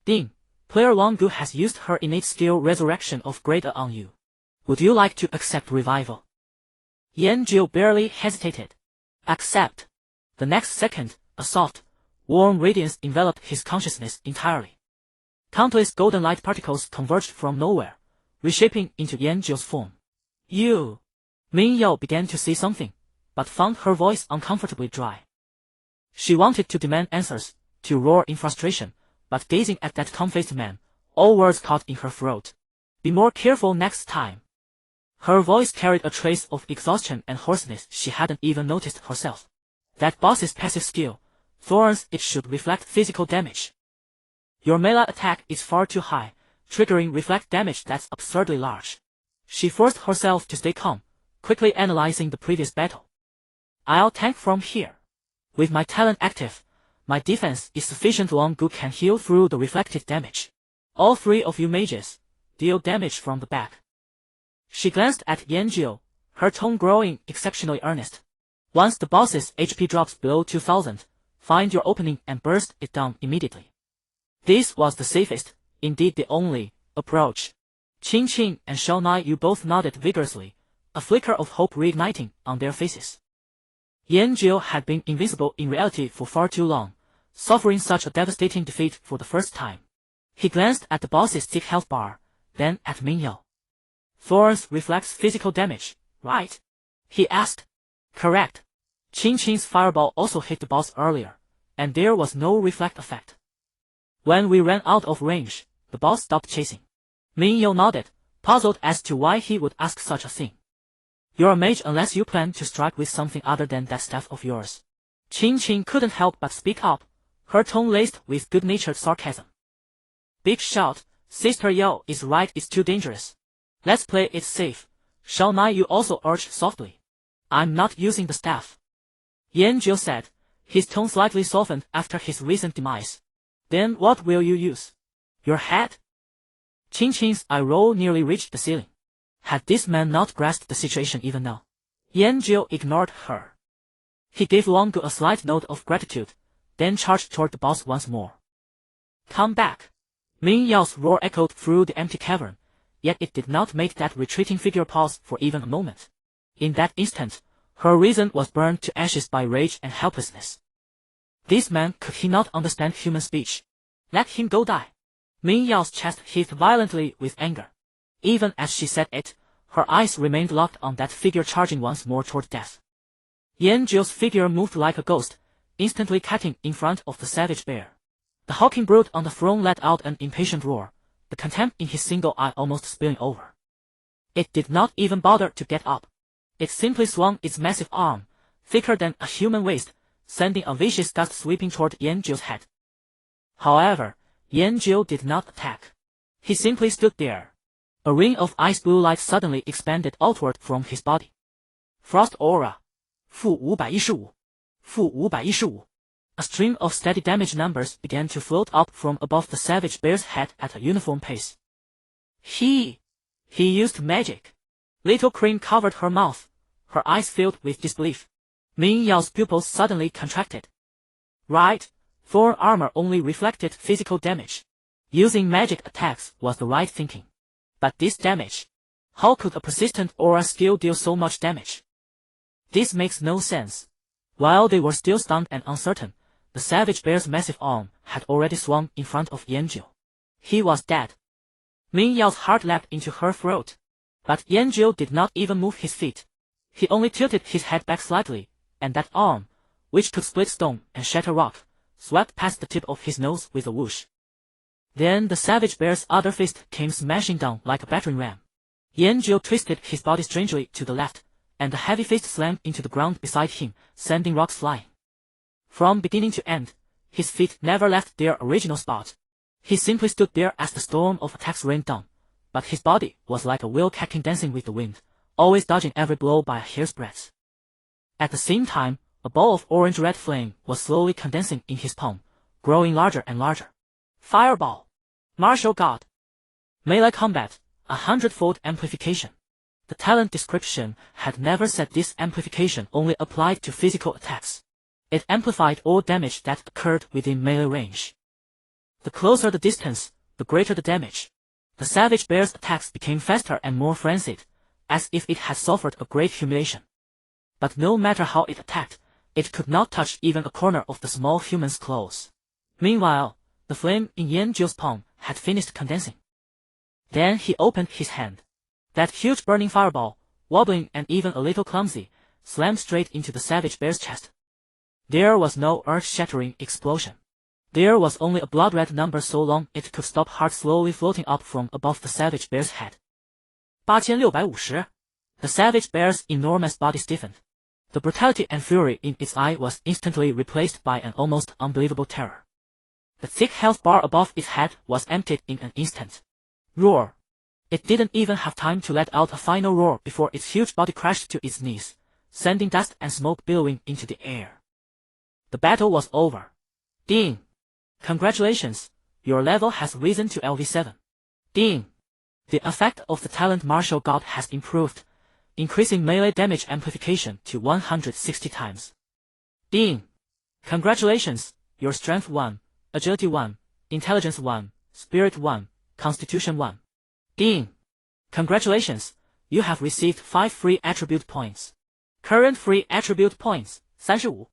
Ding, player Wanggu has used her innate skill Resurrection of Greater on you. Would you like to accept revival? Yanjiu barely hesitated. Accept. The next second, a soft, warm radiance enveloped his consciousness entirely. Countless golden light particles converged from nowhere, reshaping into Yanjiu's form. You! Min Yao began to say something, but found her voice uncomfortably dry. She wanted to demand answers, to roar in frustration, but gazing at that calm-faced man, all words caught in her throat. Be more careful next time. Her voice carried a trace of exhaustion and hoarseness she hadn't even noticed herself. That boss's passive skill, Thorns, it should reflect physical damage. Your melee attack is far too high, triggering reflect damage that's absurdly large. She forced herself to stay calm, quickly analyzing the previous battle. I'll tank from here. With my talent active, my defense is sufficient. Wanggu can heal through the reflected damage. All three of you mages, deal damage from the back. She glanced at Yanjiu, her tone growing exceptionally earnest. Once the boss's HP drops below 2000, find your opening and burst it down immediately. This was the safest, indeed the only, approach. Qing Qing and Shao Nai Yu both nodded vigorously, a flicker of hope reigniting on their faces. Yanjiu had been invincible in reality for far too long, suffering such a devastating defeat for the first time. He glanced at the boss's thick health bar, then at Min Yao. Thorns reflects physical damage, right? He asked. Correct. Qing Qing's fireball also hit the boss earlier, and there was no reflect effect. When we ran out of range, the boss stopped chasing. Min Yao nodded, puzzled as to why he would ask such a thing. You're a mage unless you plan to strike with something other than that staff of yours. Qing Qing couldn't help but speak up, her tone laced with good-natured sarcasm. Big shout, Sister Yao is right, it's too dangerous. Let's play it safe. Shao Nai Yu also urged softly. I'm not using the staff. Yanjiu said, his tone slightly softened after his recent demise. Then what will you use? Your head? Qing Qing's eye roll nearly reached the ceiling. Had this man not grasped the situation even now? Yanjiu ignored her. He gave Wanggu a slight note of gratitude, then charged toward the boss once more. Come back. Min Yao's roar echoed through the empty cavern, yet it did not make that retreating figure pause for even a moment. In that instant, her reason was burned to ashes by rage and helplessness. This man, could he not understand human speech? Let him go die. Min Yao's chest heaved violently with anger. Even as she said it, her eyes remained locked on that figure charging once more toward death. Yanjiu's figure moved like a ghost, instantly cutting in front of the savage bear. The hulking brute on the throne let out an impatient roar, the contempt in his single eye almost spilling over. It did not even bother to get up. It simply swung its massive arm, thicker than a human waist, sending a vicious gust sweeping toward Yanjiu's head. However, Yanjiu did not attack. He simply stood there. A ring of ice blue light suddenly expanded outward from his body. Frost aura. -515. -515. A stream of steady damage numbers began to float up from above the savage bear's head at a uniform pace. He used magic. Little Cream covered her mouth, her eyes filled with disbelief. Min Yao's pupils suddenly contracted. Right, Thorn armor only reflected physical damage. Using magic attacks was the right thinking. But this damage? How could a persistent aura skill deal so much damage? This makes no sense. While they were still stunned and uncertain, the savage bear's massive arm had already swung in front of Yanjiu. He was dead. Min Yao's heart leapt into her throat. But Yanjiu did not even move his feet. He only tilted his head back slightly, and that arm, which could split stone and shatter rock, swept past the tip of his nose with a whoosh. Then the savage bear's other fist came smashing down like a battering ram. Yanjiu twisted his body strangely to the left, and the heavy fist slammed into the ground beside him, sending rocks flying. From beginning to end, his feet never left their original spot. He simply stood there as the storm of attacks rained down, but his body was like a whale cacking dancing with the wind, always dodging every blow by a hair's breadth. At the same time, a ball of orange-red flame was slowly condensing in his palm, growing larger and larger. Fireball. Martial God. Melee combat, a hundredfold amplification. The talent description had never said this amplification only applied to physical attacks. It amplified all damage that occurred within melee range. The closer the distance, the greater the damage. The savage bear's attacks became faster and more frenzied, as if it had suffered a great humiliation. But no matter how it attacked, it could not touch even a corner of the small human's clothes. Meanwhile, the flame in Yanjiu's palm had finished condensing. Then he opened his hand. That huge burning fireball, wobbling and even a little clumsy, slammed straight into the savage bear's chest. There was no earth-shattering explosion. There was only a blood-red number so long it could stop heart slowly floating up from above the savage bear's head. 8650. The savage bear's enormous body stiffened. The brutality and fury in its eye was instantly replaced by an almost unbelievable terror. The thick health bar above its head was emptied in an instant. Roar! It didn't even have time to let out a final roar before its huge body crashed to its knees, sending dust and smoke billowing into the air. The battle was over. Ding! Congratulations, your level has risen to LV7. Ding! The effect of the talent Martial God has improved, increasing melee damage amplification to 160 times. Ding! Congratulations, your Strength 1, Agility 1, Intelligence 1, Spirit 1, Constitution 1. Ding! Congratulations, you have received 5 free attribute points. Current free attribute points, 35.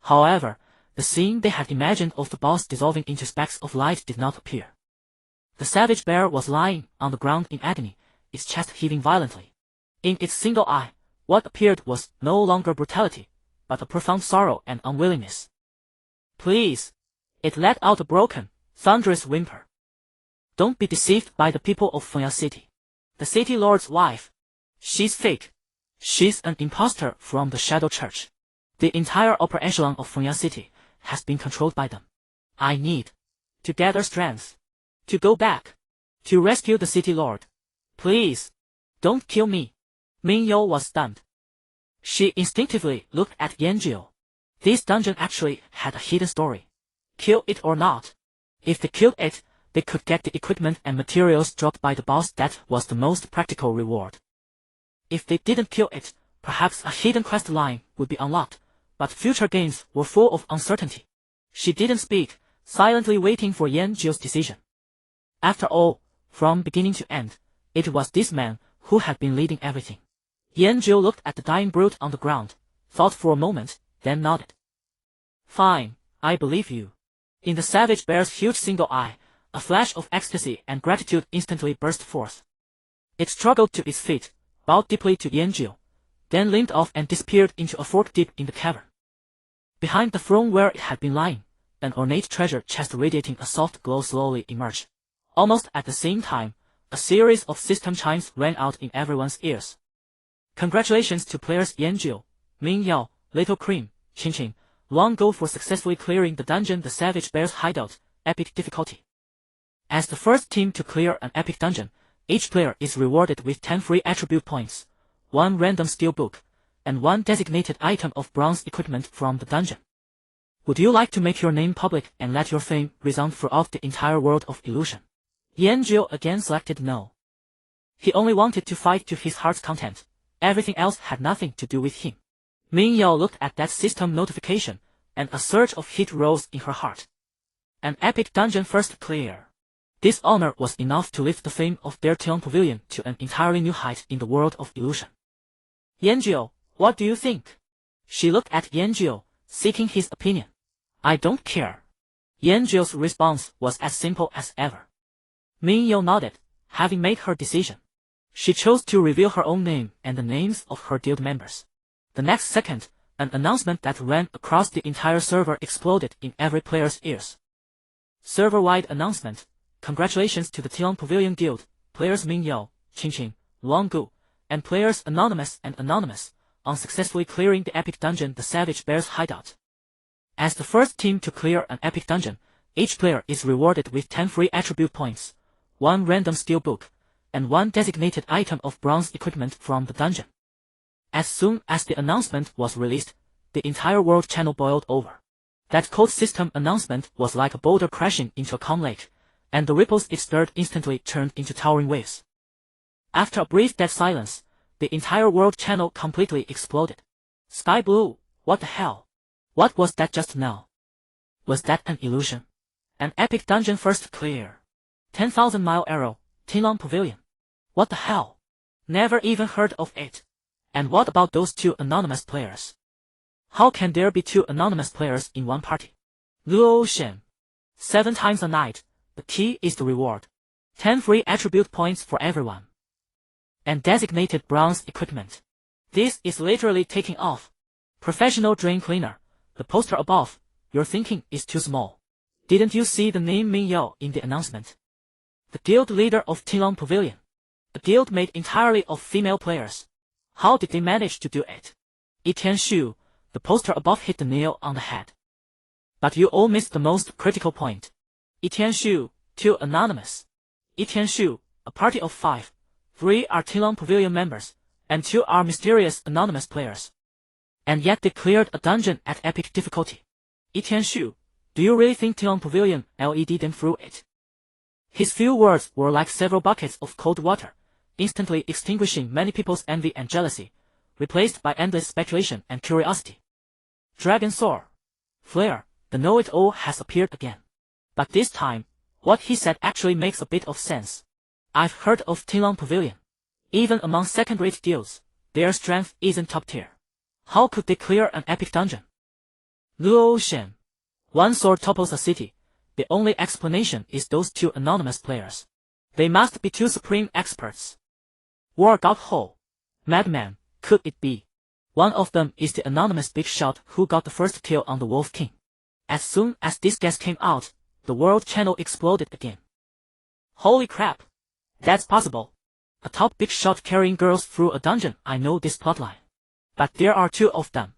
However, the scene they had imagined of the boss dissolving into specks of light did not appear. The savage bear was lying on the ground in agony, its chest heaving violently. In its single eye, what appeared was no longer brutality, but a profound sorrow and unwillingness. Please! It let out a broken, thunderous whimper. Don't be deceived by the people of Fengya City. The city lord's wife. She's fake. She's an imposter from the Shadow Church. The entire upper echelon of Fengya City has been controlled by them. I need to gather strength, to go back, to rescue the city lord. Please, don't kill me. Mingyou was stunned. She instinctively looked at Yanjiu. This dungeon actually had a hidden story. Kill it or not. If they killed it, they could get the equipment and materials dropped by the boss. That was the most practical reward. If they didn't kill it, perhaps a hidden quest line would be unlocked, but future games were full of uncertainty. She didn't speak, silently waiting for Yanjiu's decision. After all, from beginning to end, it was this man who had been leading everything. Yanjiu looked at the dying brute on the ground, thought for a moment, then nodded. Fine, I believe you. In the savage bear's huge single eye, a flash of ecstasy and gratitude instantly burst forth. It struggled to its feet, bowed deeply to Yanjiu, then limped off and disappeared into a fork deep in the cavern. Behind the throne where it had been lying, an ornate treasure chest radiating a soft glow slowly emerged. Almost at the same time, a series of system chimes rang out in everyone's ears. Congratulations to players Yanjiu, Mingyou, Little Cream, Chin, Long Go for successfully clearing the dungeon The Savage Bear's Hideout, Epic Difficulty. As the first team to clear an epic dungeon, each player is rewarded with 10 free attribute points, 1 random steelbook, and 1 designated item of bronze equipment from the dungeon. Would you like to make your name public and let your fame resound throughout the entire world of illusion? Yanjiu again selected no. He only wanted to fight to his heart's content. Everything else had nothing to do with him. Mingyou looked at that system notification, and a surge of heat rose in her heart. An epic dungeon first clear. This honor was enough to lift the fame of their Tian Pavilion to an entirely new height in the world of illusion. Yanjiu, what do you think? She looked at Yanjiu, seeking his opinion. I don't care. Yanjiu's response was as simple as ever. Mingyou nodded, having made her decision. She chose to reveal her own name and the names of her guild members. The next second, an announcement that ran across the entire server exploded in every player's ears. Server-wide announcement. Congratulations to the Tilang Pavilion Guild, players Ming Yao, Qingqing, Long Gu, and players Anonymous and Anonymous, on successfully clearing the epic dungeon The Savage Bear's Hideout. As the first team to clear an epic dungeon, each player is rewarded with 10 free attribute points, 1 random skill book, and 1 designated item of bronze equipment from the dungeon. As soon as the announcement was released, the entire world channel boiled over. That code system announcement was like a boulder crashing into a calm lake, and the ripples it stirred instantly turned into towering waves. After a brief dead silence, the entire world channel completely exploded. Sky Blue, what the hell? What was that just now? Was that an illusion? An epic dungeon first clear. 10,000 mile arrow, Tilang Pavilion. What the hell? Never even heard of it. And what about those 2 anonymous players? How can there be 2 anonymous players in one party? Luo Shen. 7 times a night, the key is the reward. 10 free attribute points for everyone. And designated bronze equipment. This is literally taking off. Professional drain cleaner, the poster above, your thinking is too small. Didn't you see the name Ming Yao in the announcement? The guild leader of Tilang Pavilion. A guild made entirely of female players. How did they manage to do it? Etian Shu, the poster above hit the nail on the head. But you all missed the most critical point. Etian Shu, 2 anonymous. Etian Shu, a party of 5. 3 are Tilang Pavilion members, and 2 are mysterious anonymous players. And yet they cleared a dungeon at epic difficulty. Etian Shu, do you really think Tilang Pavilion led them through it? His few words were like several buckets of cold water, instantly extinguishing many people's envy and jealousy, replaced by endless speculation and curiosity. Dragon Soar. Flare, the know-it-all has appeared again. But this time, what he said actually makes a bit of sense. I've heard of Tilang Pavilion. Even among second-rate guilds, their strength isn't top tier. How could they clear an epic dungeon? Luo Shen. 1 sword topples a city. The only explanation is those 2 anonymous players. They must be 2 supreme experts. War God Ho. Madman, could it be? One of them is the anonymous big shot who got the first kill on the Wolf King. As soon as this guess came out, the world channel exploded again. Holy crap! That's possible. A top big shot carrying girls through a dungeon, I know this plotline. But there are 2 of them.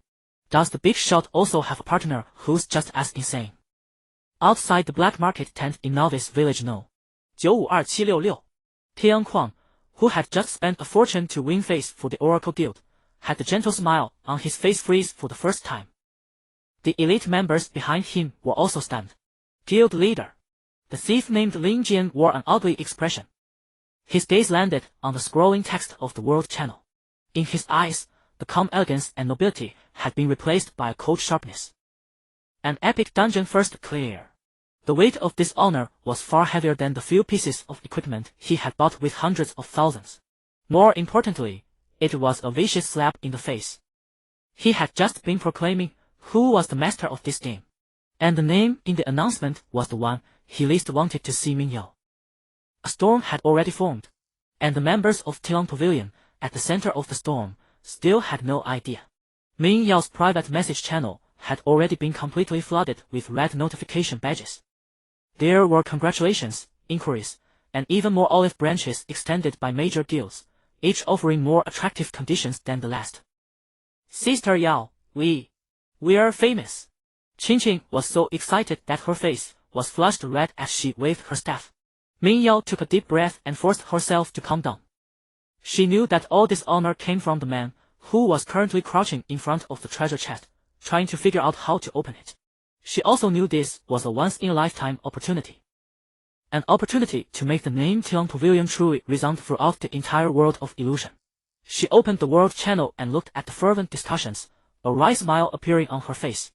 Does the big shot also have a partner who's just as insane? Outside the black market tent in Novice Village No. 952766. Tian Kuang, who had just spent a fortune to win face for the Oracle Guild, had the gentle smile on his face freeze for the first time. The elite members behind him were also stunned. Guild leader. The thief named Lin Jian wore an ugly expression. His gaze landed on the scrolling text of the world channel. In his eyes, the calm elegance and nobility had been replaced by a cold sharpness. An epic dungeon first clear. The weight of this honor was far heavier than the few pieces of equipment he had bought with hundreds of thousands. More importantly, it was a vicious slap in the face. He had just been proclaiming who was the master of this game. And the name in the announcement was the one he least wanted to see Ming Yao. A storm had already formed, and the members of Tilang Pavilion, at the center of the storm, still had no idea. Ming Yao's private message channel had already been completely flooded with red notification badges. There were congratulations, inquiries, and even more olive branches extended by major guilds, each offering more attractive conditions than the last. Sister Yao, we're famous. Qingqing was so excited that her face was flushed red as she waved her staff. Ming Yao took a deep breath and forced herself to calm down. She knew that all this honor came from the man who was currently crouching in front of the treasure chest, trying to figure out how to open it. She also knew this was a once-in-a-lifetime opportunity. An opportunity to make the name Tilang Pavilion truly resound throughout the entire world of illusion. She opened the world channel and looked at the fervent discussions, a wry smile appearing on her face.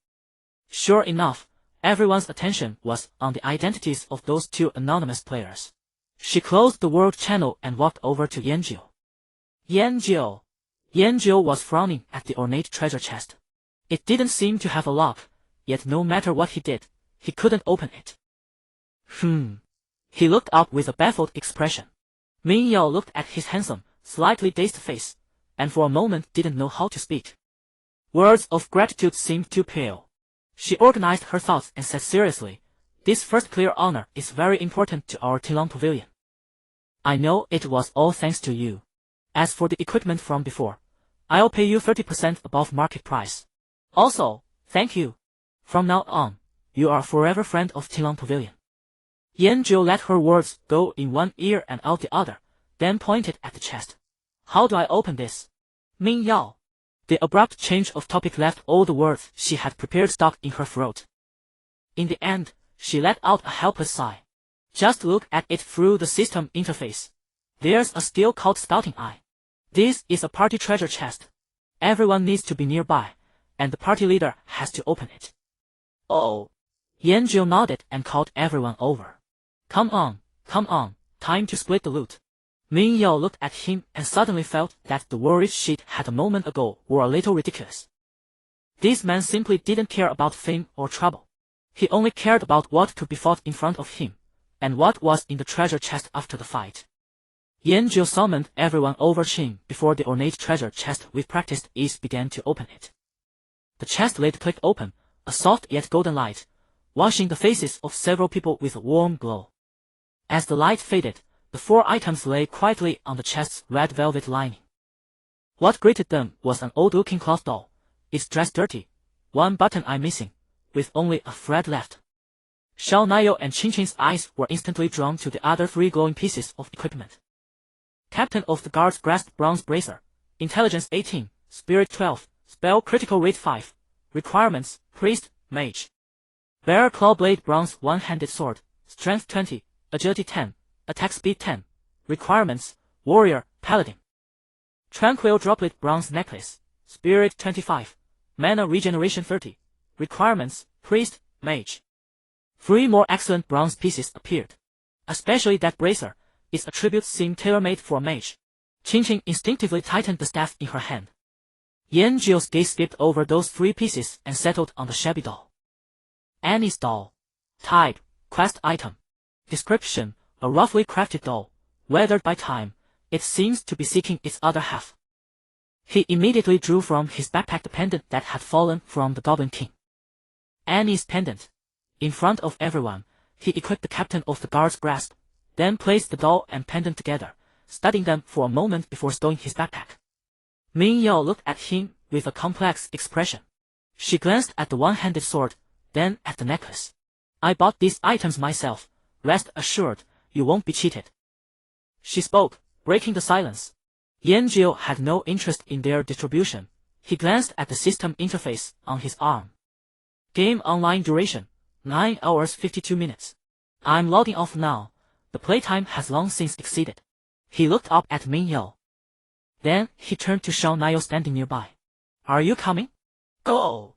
Sure enough, everyone's attention was on the identities of those 2 anonymous players. She closed the world channel and walked over to Yanjiu. Yanjiu was frowning at the ornate treasure chest. It didn't seem to have a lock, yet no matter what he did, he couldn't open it. He looked up with a baffled expression. Ming Yao looked at his handsome, slightly dazed face, and for a moment didn't know how to speak. Words of gratitude seemed too pale. She organized her thoughts and said seriously, "This first clear honor is very important to our Tilong Pavilion. I know it was all thanks to you. As for the equipment from before, I'll pay you 30% above market price. Also, thank you. From now on, you are a forever friend of Tilong Pavilion." Yanzhou let her words go in one ear and out the other, then pointed at the chest. "How do I open this?" "Ming Yao." The abrupt change of topic left all the words she had prepared stuck in her throat. In the end, she let out a helpless sigh. "Just look at it through the system interface. There's a skill called Scouting Eye. This is a party treasure chest. Everyone needs to be nearby, and the party leader has to open it." "Oh." Yanzhou nodded and called everyone over. Come on, time to split the loot." Ming Yao looked at him and suddenly felt that the worries she'd had a moment ago were a little ridiculous. This man simply didn't care about fame or trouble. He only cared about what could be fought in front of him, and what was in the treasure chest after the fight. Yanzhou summoned everyone over Qin before the ornate treasure chest with practiced ease began to open it. The chest lid clicked open, a soft yet golden light, washing the faces of several people with a warm glow. As the light faded, the 4 items lay quietly on the chest's red velvet lining. What greeted them was an old-looking cloth doll, its dress dirty, one button eye missing, with only a thread left. Xiao Naiyou and Qinqin's eyes were instantly drawn to the other 3 glowing pieces of equipment. Captain of the Guards grasped bronze bracer, intelligence 18, spirit 12, spell critical rate 5, requirements, priest, mage. Bear claw blade bronze one-handed sword, strength 20, agility 10, attack speed 10, requirements, warrior, paladin. Tranquil droplet bronze necklace, spirit 25, mana regeneration 30, requirements, priest, mage. 3 more excellent bronze pieces appeared. Especially that bracer, its attributes seemed tailor-made for a mage. Qinqin instinctively tightened the staff in her hand. Yanzhou's gaze skipped over those 3 pieces and settled on the shabby doll. Annie's doll. Type, quest item. Description, a roughly crafted doll, weathered by time, it seems to be seeking its other half. He immediately drew from his backpack the pendant that had fallen from the Goblin King. Annie's pendant. In front of everyone, he equipped the captain of the guard's grasp, then placed the doll and pendant together, studying them for a moment before stowing his backpack. Ming Yao looked at him with a complex expression. She glanced at the one-handed sword, then at the necklace. "I bought these items myself. Rest assured, you won't be cheated." She spoke, breaking the silence. Yanzhou had no interest in their distribution. He glanced at the system interface on his arm. Game online duration, 9 hours 52 minutes. "I'm logging off now. The playtime has long since exceeded." He looked up at Ming Yao. Then he turned to Xiao Naiyou standing nearby. "Are you coming?" "Go!"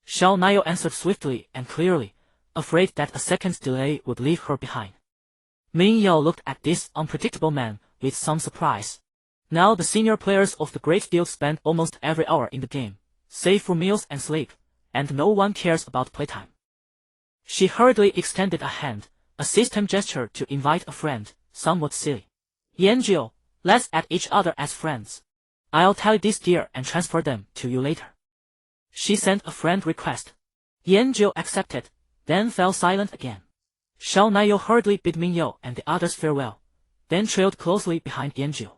Xiao Naiyou answered swiftly and clearly, afraid that a second's delay would leave her behind. Ming Yao looked at this unpredictable man with some surprise. Now the senior players of the Great Guild spend almost every hour in the game, save for meals and sleep, and no one cares about playtime. She hurriedly extended a hand, a system gesture to invite a friend, somewhat silly. "Yanzhou, let's add each other as friends. I'll tally this gear and transfer them to you later." She sent a friend request. Yanzhou accepted, then fell silent again. Xiao Naiyou hurriedly bid Ming Yao and the others farewell, then trailed closely behind Yanzhou.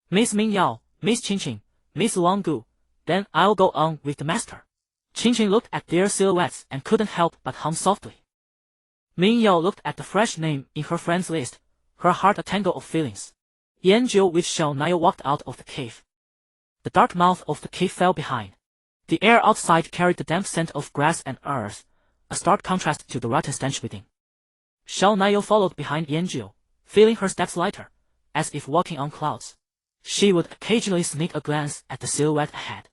"Miss Ming Yao, Miss Qinqin, Miss Wanggu, then I'll go on with the master." Qinqin looked at their silhouettes and couldn't help but hum softly. Ming Yao looked at the fresh name in her friends list, her heart a tangle of feelings. Yanzhou with Xiao Naiyou walked out of the cave. The dark mouth of the cave fell behind. The air outside carried the damp scent of grass and earth, a stark contrast to the rotten stench within. Xiao Naiyou followed behind Yanzhou, feeling her steps lighter, as if walking on clouds. She would occasionally sneak a glance at the silhouette ahead.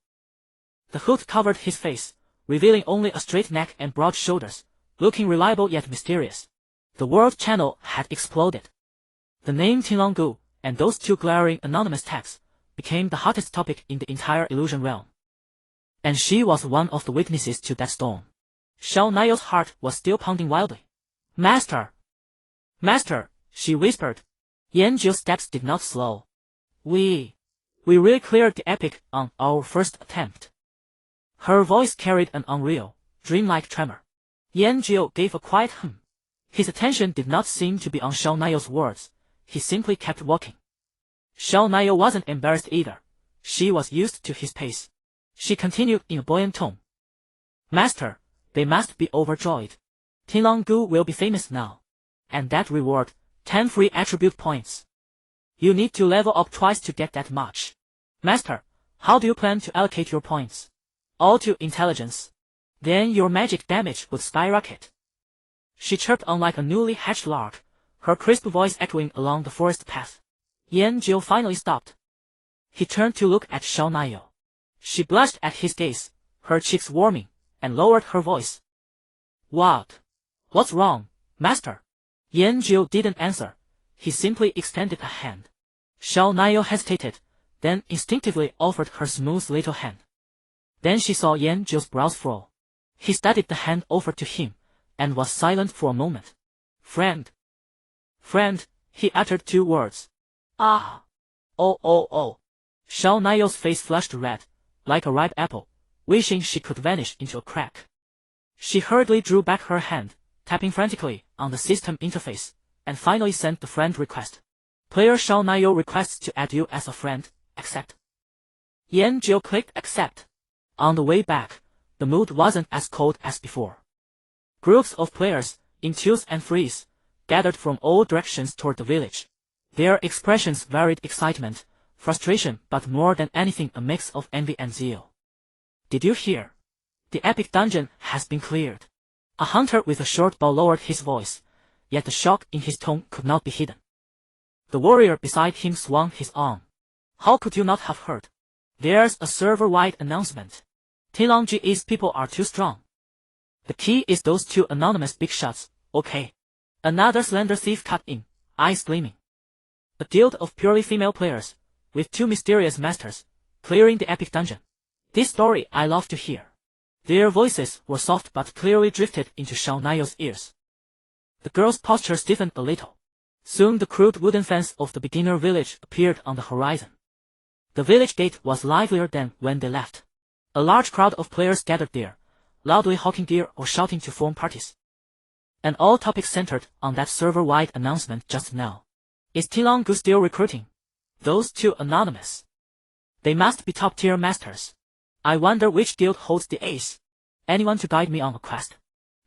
The hood covered his face, revealing only a straight neck and broad shoulders, looking reliable yet mysterious. The world channel had exploded. The name Tinlonggu, and those 2 glaring anonymous tags, became the hottest topic in the entire illusion realm. And she was one of the witnesses to that storm. Xiao Naiyou's heart was still pounding wildly. "Master! Master!" she whispered. Yanzhou's steps did not slow. We really cleared the epic on our first attempt. Her voice carried an unreal, dreamlike tremor. Yanjiu gave a quiet hum. His attention did not seem to be on Xiao Naiyou's words, he simply kept walking. Xiao Naiyou wasn't embarrassed either. She was used to his pace. She continued in a buoyant tone. Master, they must be overjoyed. Tianlonggu will be famous now. And that reward, 10 free attribute points. You need to level up twice to get that much. Master, how do you plan to allocate your points? All to intelligence. Then your magic damage would skyrocket. She chirped on like a newly hatched lark, her crisp voice echoing along the forest path. Yanjiu finally stopped. He turned to look at Xiao Naiyou. She blushed at his gaze, her cheeks warming, and lowered her voice. What? What's wrong, master? Yanjiu didn't answer. He simply extended a hand. Xiao Naiyou hesitated, then instinctively offered her smooth little hand. Then she saw Yanjiu's brows furrow. He studied the hand offered to him, and was silent for a moment. Friend. Friend, he uttered 2 words. Ah. Oh. Xiao Naiyou's face flushed red, like a ripe apple, wishing she could vanish into a crack. She hurriedly drew back her hand, tapping frantically on the system interface, and finally sent the friend request. Player Xiao Naiyou requests to add you as a friend, accept. Yanjiu clicked accept. On the way back, the mood wasn't as cold as before. Groups of players, in 2s and 3s, gathered from all directions toward the village. Their expressions varied excitement, frustration, but more than anything a mix of envy and zeal. Did you hear? The epic dungeon has been cleared. A hunter with a short bow lowered his voice, yet the shock in his tone could not be hidden. The warrior beside him swung his arm. How could you not have heard? There's a server-wide announcement. Tianlonggu's people are too strong. The key is those 2 anonymous big shots, okay. Another slender thief cut in, eyes gleaming. A guild of purely female players, with 2 mysterious masters, clearing the epic dungeon. This story I love to hear. Their voices were soft but clearly drifted into Xiao Naiyou's ears. The girl's posture stiffened a little. Soon the crude wooden fence of the beginner village appeared on the horizon. The village gate was livelier than when they left. A large crowd of players gathered there, loudly hawking gear or shouting to form parties. And all topics centered on that server-wide announcement just now. Is Tianlonggu still recruiting? Those 2 anonymous. They must be top-tier masters. I wonder which guild holds the ace. Anyone to guide me on a quest?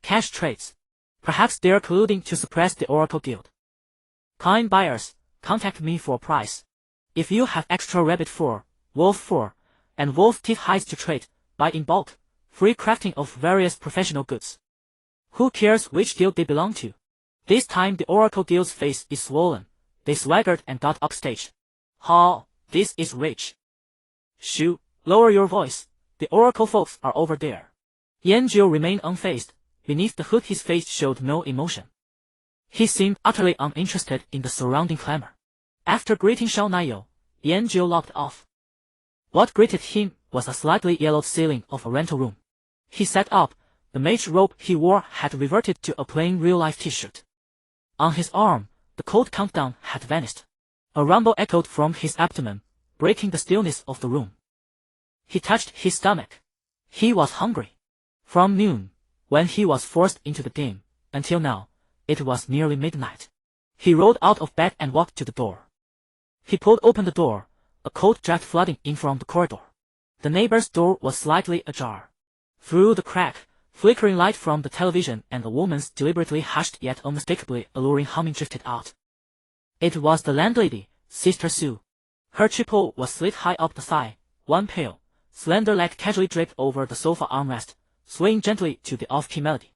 Cash trades. Perhaps they're colluding to suppress the Oracle Guild. Kind buyers, contact me for a price. If you have extra rabbit fur, wolf fur, and wolf teeth hides to trade, buy in bulk, free crafting of various professional goods. Who cares which guild they belong to? This time the Oracle Guild's face is swollen. They swaggered and got upstage. Ha, this is rich. Shoo, lower your voice. The Oracle folks are over there. Yanjiu remained unfazed. Beneath the hood his face showed no emotion. He seemed utterly uninterested in the surrounding clamor. After greeting Xiao Naiyou, Yanjiu locked off. What greeted him was a slightly yellowed ceiling of a rental room. He sat up. The mage robe he wore had reverted to a plain real-life t-shirt. On his arm, the cold countdown had vanished. A rumble echoed from his abdomen, breaking the stillness of the room. He touched his stomach. He was hungry. From noon, when he was forced into the game, until now, it was nearly midnight. He rolled out of bed and walked to the door. He pulled open the door, a cold draft flooding in from the corridor. The neighbor's door was slightly ajar. Through the crack, flickering light from the television and a woman's deliberately hushed yet unmistakably alluring humming drifted out. It was the landlady, Sister Sue. Her triple was slit high up the thigh, one pale, slender leg casually draped over the sofa armrest, swaying gently to the off-key melody.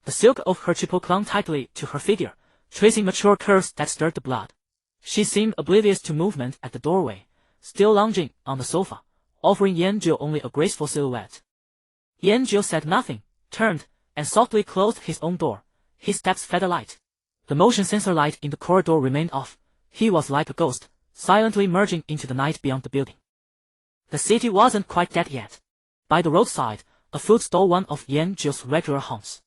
The silk of her triple clung tightly to her figure, tracing mature curves that stirred the blood. She seemed oblivious to movement at the doorway, still lounging on the sofa, offering Yanjiu only a graceful silhouette. Yanjiu said nothing, turned, and softly closed his own door. His steps feather light. The motion sensor light in the corridor remained off. He was like a ghost, silently merging into the night beyond the building. The city wasn't quite dead yet. By the roadside, a food stall, one of Yanjiu's regular haunts.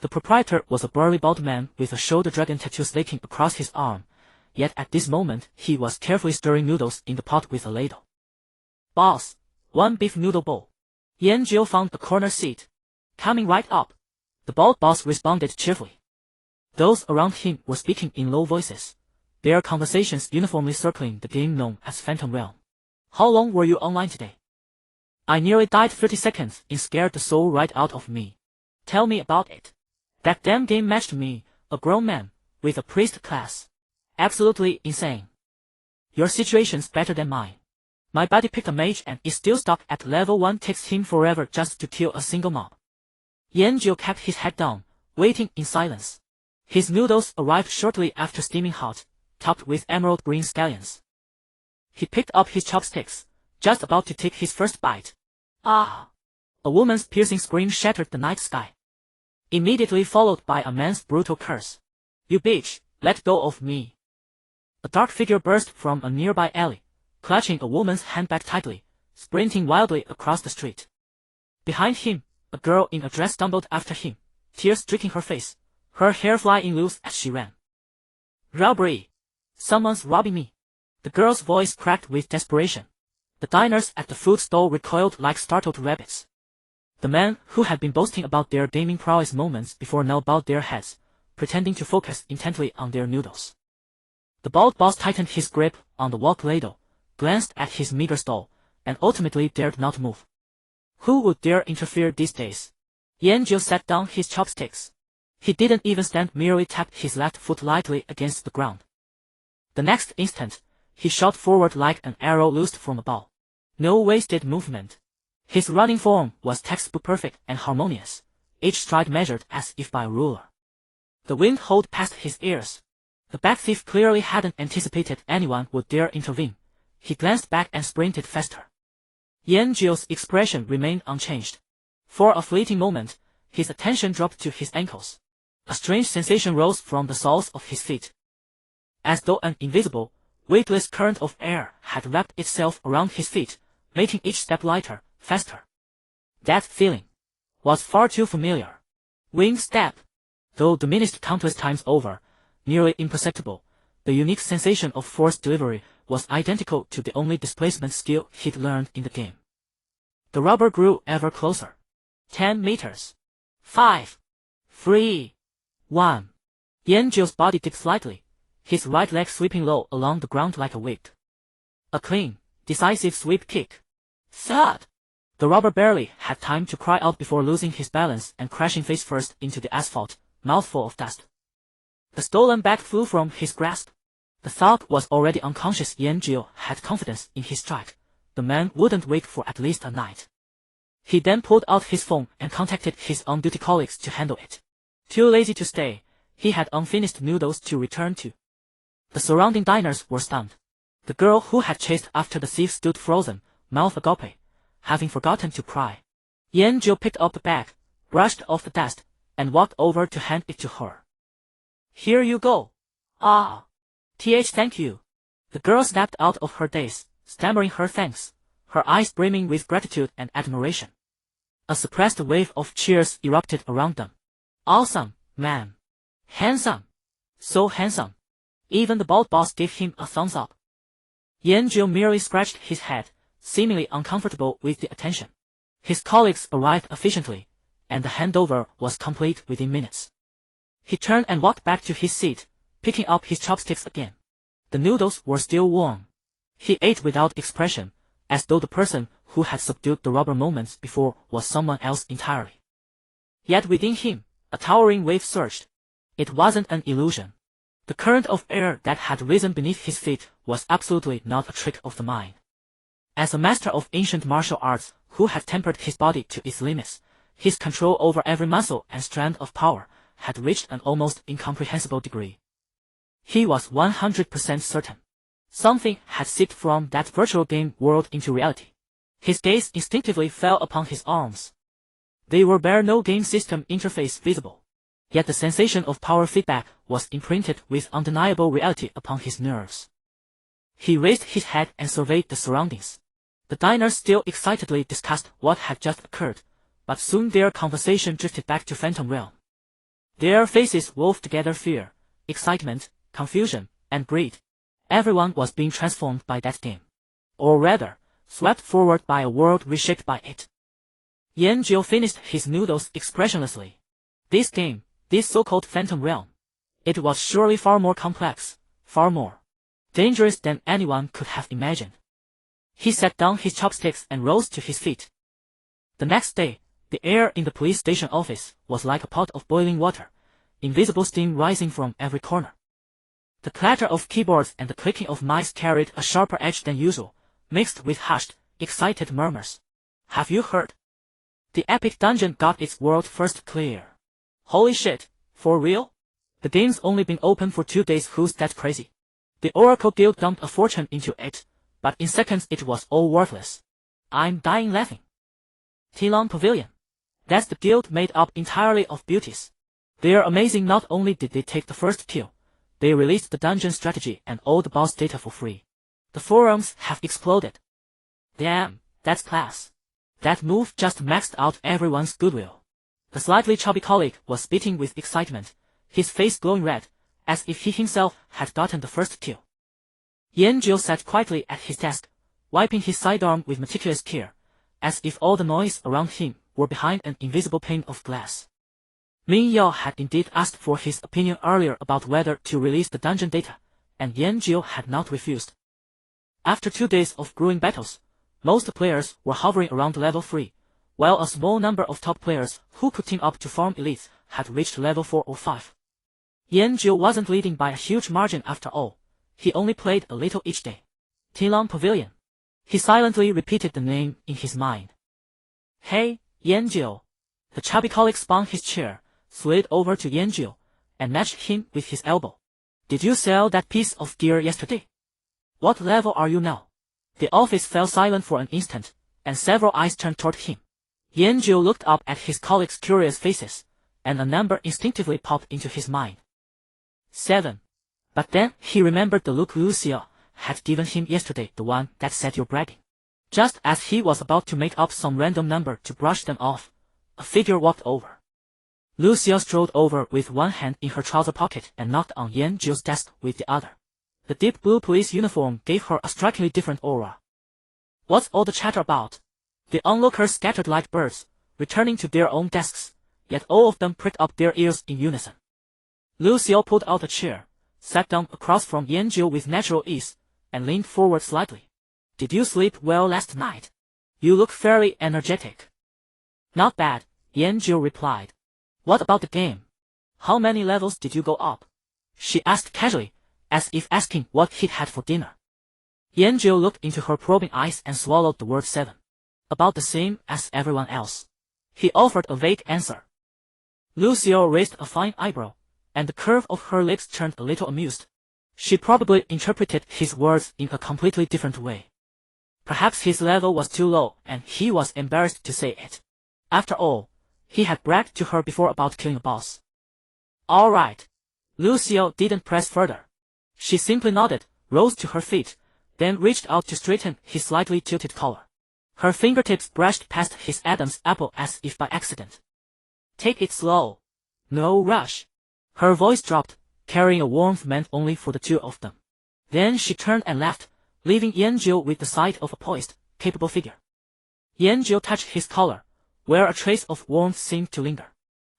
The proprietor was a burly bald man with a shoulder dragon tattoo slaking across his arm, yet at this moment he was carefully stirring noodles in the pot with a ladle. "Boss, one beef noodle bowl." Yanjiu found a corner seat. "Coming right up." The bald boss responded cheerfully. Those around him were speaking in low voices, their conversations uniformly circling the game known as Phantom Realm. "How long were you online today?" "I nearly died 30 seconds in, scared the soul right out of me." "Tell me about it." "That damn game matched me, a grown man, with a priest class. Absolutely insane." "Your situation's better than mine. My buddy picked a mage and is still stuck at level 1. Takes him forever just to kill a single mob." Yanjiu kept his head down, waiting in silence. His noodles arrived shortly after, steaming hot, topped with emerald green scallions. He picked up his chopsticks, just about to take his first bite. "Ah!" A woman's piercing scream shattered the night sky, immediately followed by a man's brutal curse. "You bitch, let go of me." A dark figure burst from a nearby alley, clutching a woman's handbag tightly, sprinting wildly across the street. Behind him, a girl in a dress stumbled after him, tears streaking her face, her hair flying loose as she ran. "Robbery! Someone's robbing me!" The girl's voice cracked with desperation. The diners at the food stall recoiled like startled rabbits. The men who had been boasting about their gaming prowess moments before now bowed their heads, pretending to focus intently on their noodles. The bald boss tightened his grip on the wok ladle, glanced at his meager stall, and ultimately dared not move. Who would dare interfere these days? Yanjiu set down his chopsticks. He didn't even stand, merely tapped his left foot lightly against the ground. The next instant, he shot forward like an arrow loosed from a bow. No wasted movement. His running form was textbook perfect and harmonious, each stride measured as if by a ruler. The wind howled past his ears. The back thief clearly hadn't anticipated anyone would dare intervene. He glanced back and sprinted faster. Yanjiu's expression remained unchanged. For a fleeting moment, his attention dropped to his ankles. A strange sensation rose from the soles of his feet, as though an invisible, weightless current of air had wrapped itself around his feet, making each step lighter, faster. That feeling was far too familiar. Wing step. Though diminished countless times over, nearly imperceptible, the unique sensation of force delivery was identical to the only displacement skill he'd learned in the game. The rubber grew ever closer. 10 meters. 5. 3. 1. Yanjiu's body dipped slightly, his right leg sweeping low along the ground like a whip. A clean, decisive sweep kick. Thud! The robber barely had time to cry out before losing his balance and crashing face first into the asphalt, mouthful of dust. The stolen bag flew from his grasp. The thug was already unconscious. Yanjiu had confidence in his strike. The man wouldn't wake for at least a night. He then pulled out his phone and contacted his on-duty colleagues to handle it. Too lazy to stay, he had unfinished noodles to return to. The surrounding diners were stunned. The girl who had chased after the thief stood frozen, mouth agape, having forgotten to cry. Yanjiu picked up the bag, brushed off the dust, and walked over to hand it to her. "Here you go." "Ah. Thank you." The girl snapped out of her daze, stammering her thanks, her eyes brimming with gratitude and admiration. A suppressed wave of cheers erupted around them. "Awesome, man. Handsome. So handsome." Even the bald boss gave him a thumbs up. Yanjiu merely scratched his head, seemingly uncomfortable with the attention. His colleagues arrived efficiently, and the handover was complete within minutes. He turned and walked back to his seat, picking up his chopsticks again. The noodles were still warm. He ate without expression, as though the person who had subdued the robber moments before was someone else entirely. Yet within him, a towering wave surged. It wasn't an illusion. The current of air that had risen beneath his feet was absolutely not a trick of the mind. As a master of ancient martial arts who had tempered his body to its limits, his control over every muscle and strand of power had reached an almost incomprehensible degree. He was 100% certain. Something had seeped from that virtual game world into reality. His gaze instinctively fell upon his arms. They were bare, no game system interface visible. Yet the sensation of power feedback was imprinted with undeniable reality upon his nerves. He raised his head and surveyed the surroundings. The diners still excitedly discussed what had just occurred, but soon their conversation drifted back to Phantom Realm. Their faces wove together fear, excitement, confusion, and greed. Everyone was being transformed by that game. Or rather, swept forward by a world reshaped by it. Yanjiu finished his noodles expressionlessly. This game, this so-called Phantom Realm. It was surely far more complex, far more dangerous than anyone could have imagined. He set down his chopsticks and rose to his feet. The next day, the air in the police station office was like a pot of boiling water, invisible steam rising from every corner. The clatter of keyboards and the clicking of mice carried a sharper edge than usual, mixed with hushed, excited murmurs. Have you heard? The epic dungeon got its world first clear. Holy shit, for real? The game's only been open for 2 days. Who's that crazy? The Oracle Guild dumped a fortune into it, but in seconds it was all worthless. I'm dying laughing. Tilon Pavilion. That's the guild made up entirely of beauties. They're amazing. Not only did they take the first kill, they released the dungeon strategy and all the boss data for free. The forums have exploded. Damn, that's class. That move just maxed out everyone's goodwill. The slightly chubby colleague was spitting with excitement, his face glowing red, as if he himself had gotten the first kill. Yanjiu sat quietly at his desk, wiping his sidearm with meticulous care, as if all the noise around him were behind an invisible pane of glass. Min Yao had indeed asked for his opinion earlier about whether to release the dungeon data, and Yanjiu had not refused. After 2 days of grueling battles, most players were hovering around level 3, while a small number of top players who could team up to farm elites had reached level 4 or 5. Yanjiu wasn't leading by a huge margin after all. He only played a little each day. Tilon Pavilion. He silently repeated the name in his mind. Hey, Yanjiu. The chubby colleague spun his chair, slid over to Yanjiu, and nudged him with his elbow. Did you sell that piece of gear yesterday? What level are you now? The office fell silent for an instant, and several eyes turned toward him. Yanjiu looked up at his colleagues' curious faces, and a number instinctively popped into his mind. 7. But then he remembered the look Lucia had given him yesterday, the one that said you're bragging. Just as he was about to make up some random number to brush them off, a figure walked over. Lucia strolled over with one hand in her trouser pocket and knocked on Yanjiu's desk with the other. The deep blue police uniform gave her a strikingly different aura. What's all the chatter about? The onlookers scattered like birds, returning to their own desks, yet all of them pricked up their ears in unison. Lucia pulled out a chair, sat down across from Yanjiu with natural ease, and leaned forward slightly. Did you sleep well last night? You look fairly energetic. Not bad, Yanjiu replied. What about the game? How many levels did you go up? She asked casually, as if asking what he'd had for dinner. Yanjiu looked into her probing eyes and swallowed the word 7. About the same as everyone else. He offered a vague answer. Lucia raised a fine eyebrow, and the curve of her lips turned a little amused. She probably interpreted his words in a completely different way. Perhaps his level was too low and he was embarrassed to say it. After all, he had bragged to her before about killing a boss. All right. Lucia didn't press further. She simply nodded, rose to her feet, then reached out to straighten his slightly tilted collar. Her fingertips brushed past his Adam's apple as if by accident. Take it slow. No rush. Her voice dropped, carrying a warmth meant only for the two of them. Then she turned and left, leaving Yanjiu with the sight of a poised, capable figure. Yanjiu touched his collar, where a trace of warmth seemed to linger.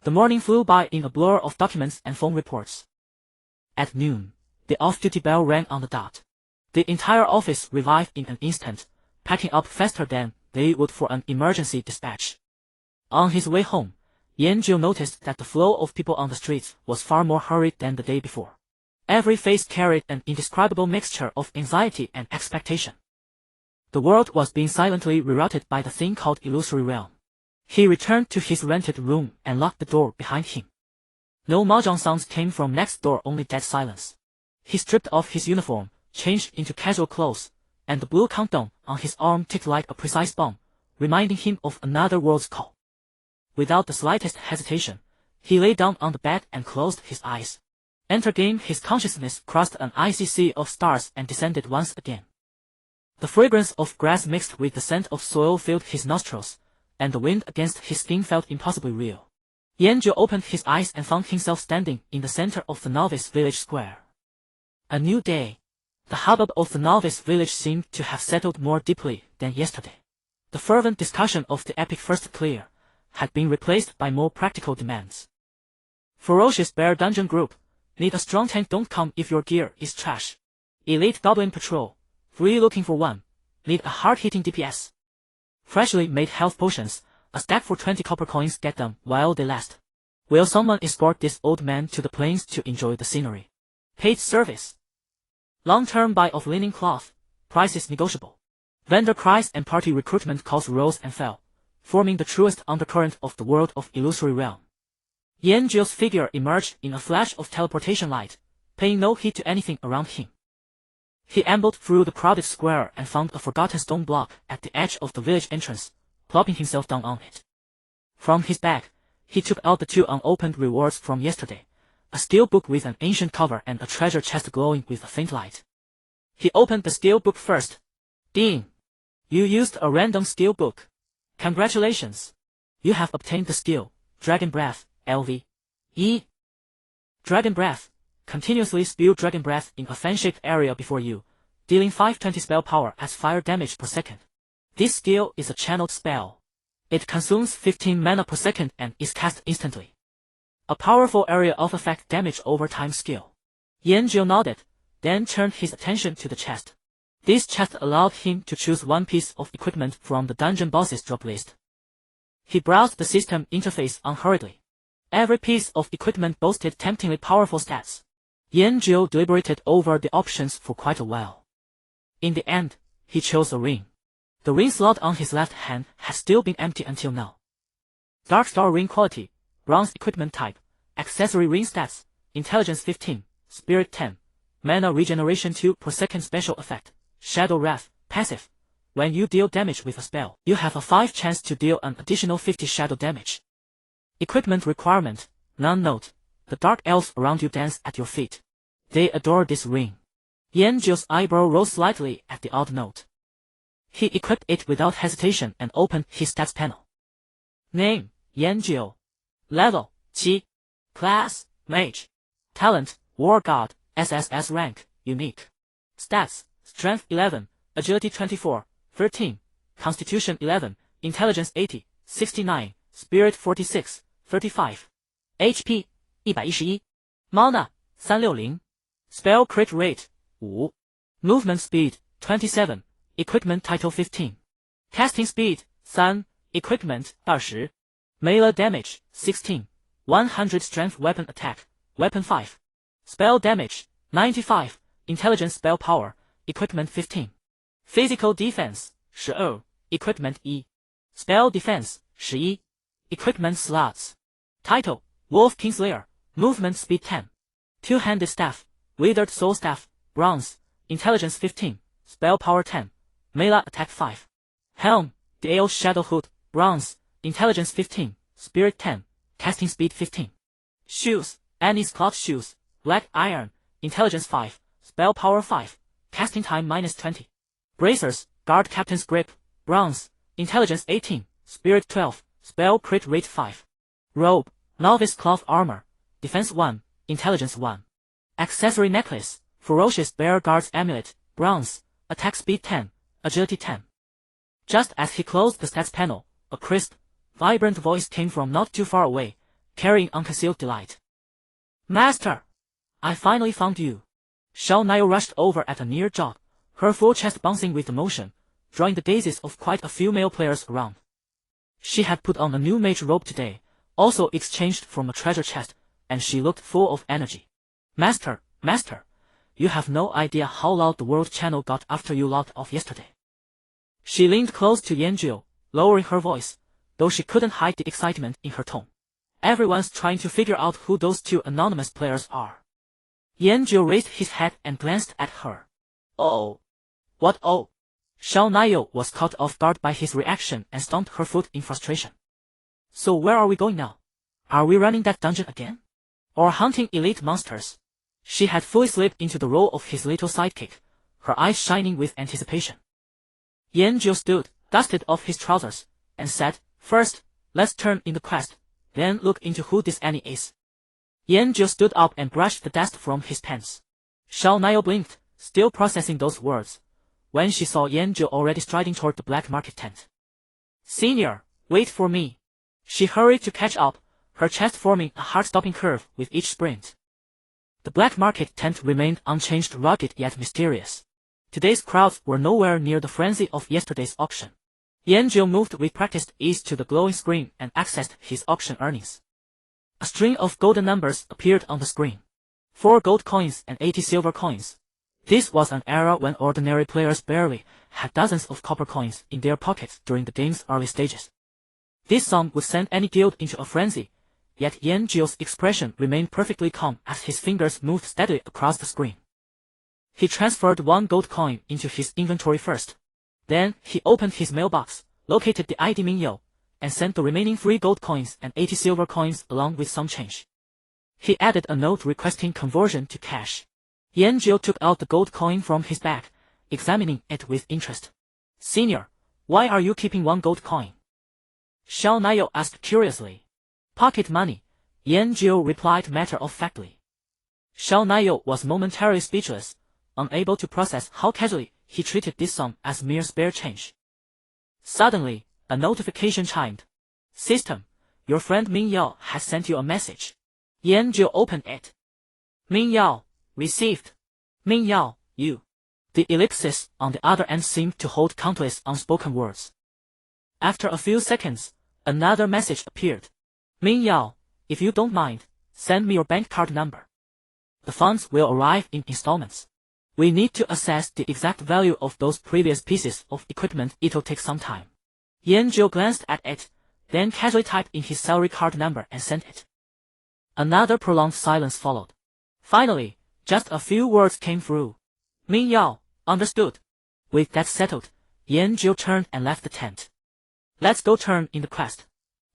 The morning flew by in a blur of documents and phone reports. At noon, the off-duty bell rang on the dot. The entire office revived in an instant, packing up faster than they would for an emergency dispatch. On his way home, Yanjiu noticed that the flow of people on the streets was far more hurried than the day before. Every face carried an indescribable mixture of anxiety and expectation. The world was being silently rerouted by the thing called Illusory Realm. He returned to his rented room and locked the door behind him. No mahjong sounds came from next door, only dead silence. He stripped off his uniform, changed into casual clothes, and the blue countdown on his arm ticked like a precise bomb, reminding him of another world's call. Without the slightest hesitation, he lay down on the bed and closed his eyes. Enter game. His consciousness crossed an icy sea of stars and descended once again. The fragrance of grass mixed with the scent of soil filled his nostrils, and the wind against his skin felt impossibly real. Yanjiu opened his eyes and found himself standing in the center of the novice village square. A new day. The hubbub of the novice village seemed to have settled more deeply than yesterday. The fervent discussion of the epic first clear had been replaced by more practical demands. Ferocious bear dungeon group. Need a strong tank, don't come if your gear is trash. Elite goblin patrol. Free looking for one. Need a hard-hitting DPS. Freshly made health potions. A stack for 20 copper coins, get them while they last. Will someone escort this old man to the plains to enjoy the scenery? Paid service. Long-term buy of linen cloth. Price is negotiable. Vendor cries and party recruitment calls rose and fell, forming the truest undercurrent of the world of illusory realm. Yanjio's figure emerged in a flash of teleportation light, paying no heed to anything around him. He ambled through the crowded square and found a forgotten stone block at the edge of the village entrance, plopping himself down on it. From his bag, he took out the 2 unopened rewards from yesterday, a steel book with an ancient cover and a treasure chest glowing with a faint light. He opened the steel book first. Ding! You used a random steel book. Congratulations! You have obtained the skill, Dragon Breath, LV. E. Dragon Breath. Continuously spew Dragon Breath in a fan-shaped area before you, dealing 520 spell power as fire damage per second. This skill is a channeled spell. It consumes 15 mana per second and is cast instantly. A powerful area of effect damage over time skill. Yanjio nodded, then turned his attention to the chest. This chest allowed him to choose one piece of equipment from the dungeon boss's drop list. He browsed the system interface unhurriedly. Every piece of equipment boasted temptingly powerful stats. Yanjio deliberated over the options for quite a while. In the end, he chose a ring. The ring slot on his left hand had still been empty until now. Dark Star ring quality, bronze equipment type, accessory ring stats, intelligence 15, spirit 10, mana regeneration 2 per second special effect, shadow wrath, passive. When you deal damage with a spell, you have a 5 chance to deal an additional 50 shadow damage. Equipment requirement, none. Note, the dark elves around you dance at your feet. They adore this ring. Yanjio's eyebrow rose slightly at the odd note. He equipped it without hesitation and opened his stats panel. Name, Yanjio. Level, 7. Class, Mage. Talent, War God, SSS-rank, unique. Stats, Strength 11, Agility 24, 13, Constitution 11, Intelligence 80, 69, Spirit 46, 35. HP, 111. Mana, 360. Spell crit rate, 5. Movement speed, 27. Equipment title 15. Casting speed, 3. Equipment, 20. Melee damage, 16. 100 strength weapon attack, weapon 5. Spell damage, 95. Intelligence spell power, equipment 15. Physical defense, 12. Equipment 1. Spell defense, 11. Equipment slots. Title, Wolf Kingslayer, movement speed 10. Two-handed staff, withered soul staff, bronze, intelligence 15, spell power 10, melee attack 5. Helm, Dale Shadow Hood, bronze, intelligence 15, spirit 10, casting speed 15. Shoes, Annie's cloth shoes, black iron, intelligence 5, spell power 5, casting time -20. Bracers, guard captain's grip, bronze, intelligence 18, spirit 12, spell crit rate 5. Robe, novice cloth armor, defense 1, intelligence 1. Accessory necklace, ferocious bear guard's amulet, bronze, attack speed 10, agility 10. Just as he closed the stats panel, a crisp, vibrant voice came from not too far away, carrying unconcealed delight. Master! I finally found you. Shao Nio rushed over at a near jog, her full chest bouncing with emotion, drawing the gazes of quite a few male players around. She had put on a new mage robe today, also exchanged from a treasure chest, and she looked full of energy. Master, Master, you have no idea how loud the world channel got after you logged off yesterday. She leaned close to Yanjio, lowering her voice, though she couldn't hide the excitement in her tone. Everyone's trying to figure out who those 2 anonymous players are. Yanjio raised his head and glanced at her. Oh. What oh? Shao Nio was caught off guard by his reaction and stomped her foot in frustration. So where are we going now? Are we running that dungeon again? Or hunting elite monsters? She had fully slipped into the role of his little sidekick, her eyes shining with anticipation. Yanjio stood, dusted off his trousers, and said, First, let's turn in the quest, then look into who this Annie is. Yanjio stood up and brushed the dust from his pants. Xiao Niao blinked, still processing those words, when she saw Yanzhou already striding toward the black market tent. Senior, wait for me. She hurried to catch up, her chest forming a heart-stopping curve with each sprint. The black market tent remained unchanged, rugged yet mysterious. Today's crowds were nowhere near the frenzy of yesterday's auction. Yanzhou moved with practiced ease to the glowing screen and accessed his auction earnings. A string of golden numbers appeared on the screen. 4 gold coins and 80 silver coins. This was an era when ordinary players barely had dozens of copper coins in their pockets during the game's early stages. This sum would send any guild into a frenzy, yet Yanzhou's expression remained perfectly calm as his fingers moved steadily across the screen. He transferred 1 gold coin into his inventory first. Then he opened his mailbox, located the ID Mingyou, and sent the remaining 3 gold coins and 80 silver coins along with some change. He added a note requesting conversion to cash. Yanzhou took out the gold coin from his bag, examining it with interest. Senior, why are you keeping 1 gold coin? Xiao Niao asked curiously. Pocket money, Yanzhou replied matter-of-factly. Xiao Niao was momentarily speechless, unable to process how casually he treated this sum as mere spare change. Suddenly, a notification chimed. System, your friend Mingyou has sent you a message. Yanzhou opened it. Mingyou, received. Mingyou, you. The ellipsis on the other end seemed to hold countless unspoken words. After a few seconds, another message appeared. Mingyou, if you don't mind, send me your bank card number. The funds will arrive in installments. We need to assess the exact value of those previous pieces of equipment. It'll take some time. Yanzhou glanced at it, then casually typed in his salary card number and sent it. Another prolonged silence followed. Finally, just a few words came through. Mingyou, understood. With that settled, Yanzhou turned and left the tent. Let's go turn in the quest.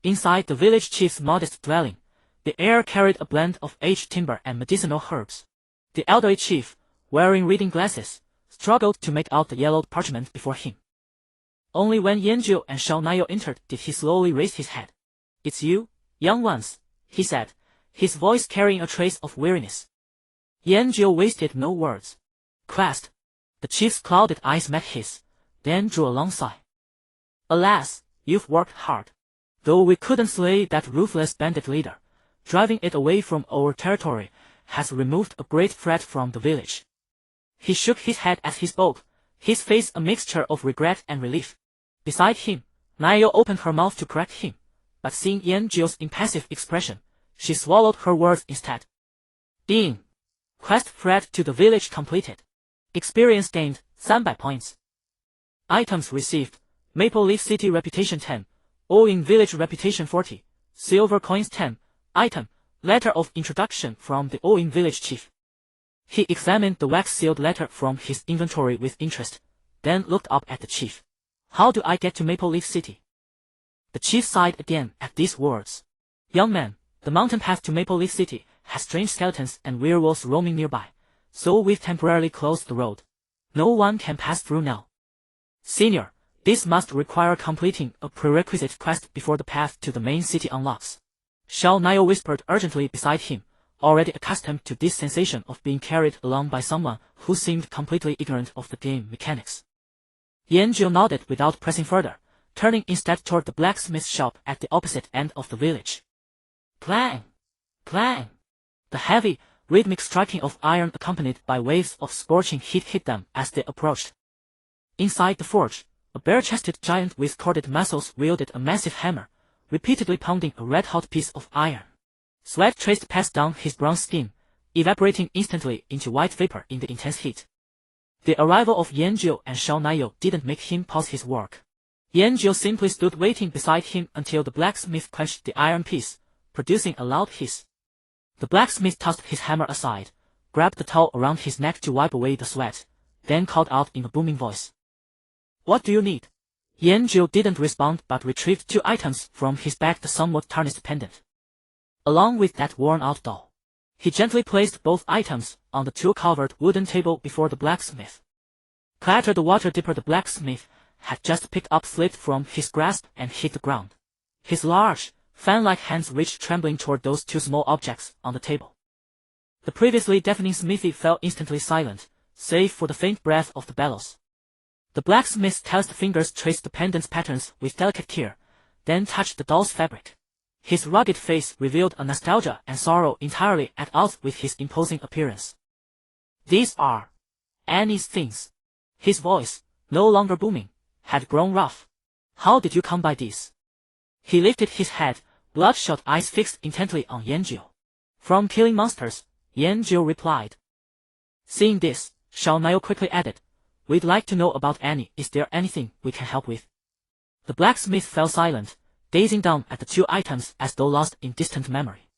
Inside the village chief's modest dwelling, the air carried a blend of aged timber and medicinal herbs. The elderly chief, wearing reading glasses, struggled to make out the yellowed parchment before him. Only when Yanzhou and Xiao Niao entered did he slowly raise his head. It's you, young ones, he said, his voice carrying a trace of weariness. Yanzhou wasted no words. Quest. The chief's clouded eyes met his, then drew a long sigh. Alas, you've worked hard. Though we couldn't slay that ruthless bandit leader, driving it away from our territory has removed a great threat from the village. He shook his head as he spoke, his face a mixture of regret and relief. Beside him, Niao opened her mouth to correct him, but seeing Yanzhou's impassive expression, she swallowed her words instead. Ding! Quest thread to the village completed. Experience gained, 300 points. Items received, Maple Leaf City Reputation 10, All-in Village Reputation 40, Silver Coins 10, Item, Letter of Introduction from the All-in Village Chief. He examined the wax-sealed letter from his inventory with interest, then looked up at the chief. How do I get to Maple Leaf City? The chief sighed again at these words. Young man, the mountain path to Maple Leaf City has strange skeletons and werewolves roaming nearby, so we've temporarily closed the road. No one can pass through now. Senior, this must require completing a prerequisite quest before the path to the main city unlocks. Xiao Niao whispered urgently beside him, already accustomed to this sensation of being carried along by someone who seemed completely ignorant of the game mechanics. Yanzhou nodded without pressing further, turning instead toward the blacksmith shop at the opposite end of the village. Clang! Clang! The heavy, rhythmic striking of iron accompanied by waves of scorching heat hit them as they approached. Inside the forge, a bare-chested giant with corded muscles wielded a massive hammer, repeatedly pounding a red-hot piece of iron. Sweat traced past down his brown skin, evaporating instantly into white vapor in the intense heat. The arrival of Yanzhou and Xiao Niao didn't make him pause his work. Yanzhou simply stood waiting beside him until the blacksmith quenched the iron piece, producing a loud hiss. The blacksmith tossed his hammer aside, grabbed the towel around his neck to wipe away the sweat, then called out in a booming voice. What do you need? Yanzhou didn't respond but retrieved 2 items from his bag, the somewhat tarnished pendant, along with that worn-out doll. He gently placed both items on the tool-covered wooden table before the blacksmith. Clatter! The water dipper the blacksmith had just picked up slipped from his grasp and hit the ground. His large, fan-like hands reached trembling toward those 2 small objects on the table. The previously deafening smithy fell instantly silent, save for the faint breath of the bellows. The blacksmith's calloused fingers traced the pendant's patterns with delicate care, then touched the doll's fabric. His rugged face revealed a nostalgia and sorrow entirely at odds with his imposing appearance. "These are Annie's things." His voice, no longer booming, had grown rough. "How did you come by these?" He lifted his head, bloodshot eyes fixed intently on Yanjiu. "From killing monsters," Yanjiu replied. Seeing this, Shao Niu quickly added, "We'd like to know about Annie. Is there anything we can help with?" The blacksmith fell silent, gazing down at the two items as though lost in distant memory.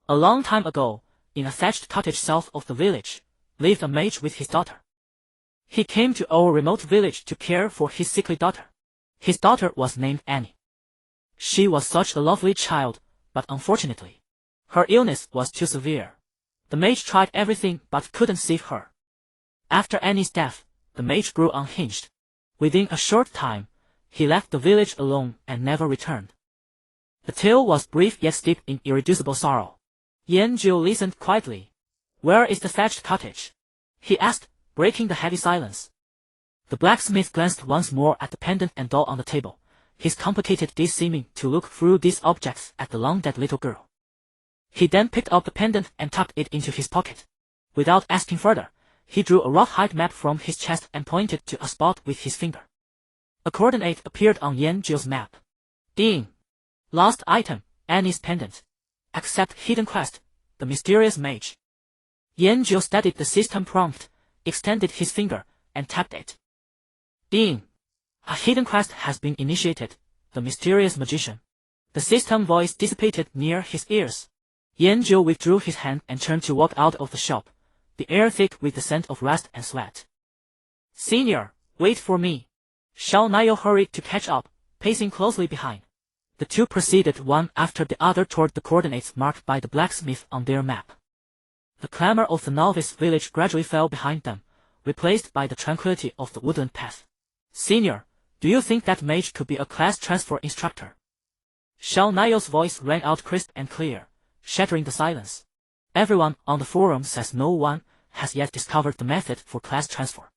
A long time ago, in a thatched cottage south of the village, lived a mage with his daughter. He came to our remote village to care for his sickly daughter. His daughter was named Annie. She was such a lovely child, but unfortunately, her illness was too severe. The mage tried everything but couldn't save her. After Annie's death, the mage grew unhinged. Within a short time, he left the village alone and never returned. The tale was brief yet steeped in irreducible sorrow. Yanjiu listened quietly. "Where is the thatched cottage?" he asked, breaking the heavy silence. The blacksmith glanced once more at the pendant and doll on the table, his complicated gaze seeming to look through these objects at the long-dead little girl. He then picked up the pendant and tucked it into his pocket. Without asking further, he drew a rough height map from his chest and pointed to a spot with his finger. A coordinate appeared on Yanjiu's map. Ding! Lost item, Annie's pendant. Accept hidden quest, the mysterious mage. Yanjiu studied the system prompt, extended his finger, and tapped it. Ding! A hidden quest has been initiated, the mysterious magician. The system voice dissipated near his ears. Yanjiu withdrew his hand and turned to walk out of the shop, the air thick with the scent of rust and sweat. "Senior, wait for me." Shao Niu hurried to catch up, pacing closely behind. The two proceeded one after the other toward the coordinates marked by the blacksmith on their map. The clamor of the novice village gradually fell behind them, replaced by the tranquility of the woodland path. "Senior, do you think that mage could be a class transfer instructor?" Shao Niu's voice rang out crisp and clear, shattering the silence. "Everyone on the forum says no one has yet discovered the method for class transfer.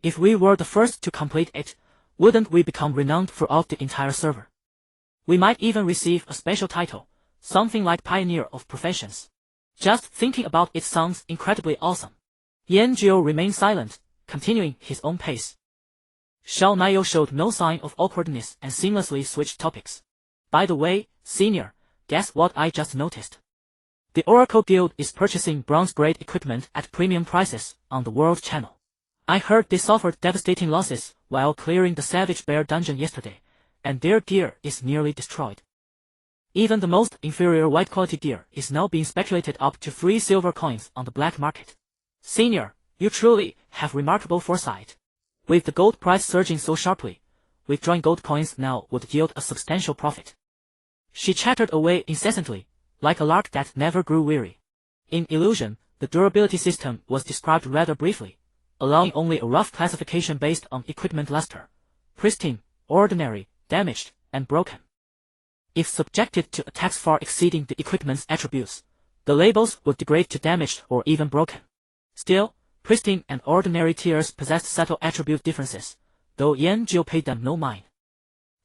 If we were the first to complete it, wouldn't we become renowned throughout the entire server? We might even receive a special title, something like Pioneer of Professions. Just thinking about it sounds incredibly awesome." Yanjiu remained silent, continuing his own pace. Shao Niu showed no sign of awkwardness and seamlessly switched topics. "By the way, senior, guess what I just noticed? The Oracle Guild is purchasing bronze-grade equipment at premium prices on the World Channel. I heard they suffered devastating losses while clearing the Savage Bear dungeon yesterday, and their gear is nearly destroyed. Even the most inferior white-quality gear is now being speculated up to 3 silver coins on the black market. Senior, you truly have remarkable foresight. With the gold price surging so sharply, withdrawing gold coins now would yield a substantial profit." She chattered away incessantly, like a lark that never grew weary. In Illusion, the durability system was described rather briefly, allowing only a rough classification based on equipment luster: pristine, ordinary, damaged, and broken. If subjected to attacks far exceeding the equipment's attributes, the labels would degrade to damaged or even broken. Still, pristine and ordinary tiers possessed subtle attribute differences, though Yanjiu paid them no mind.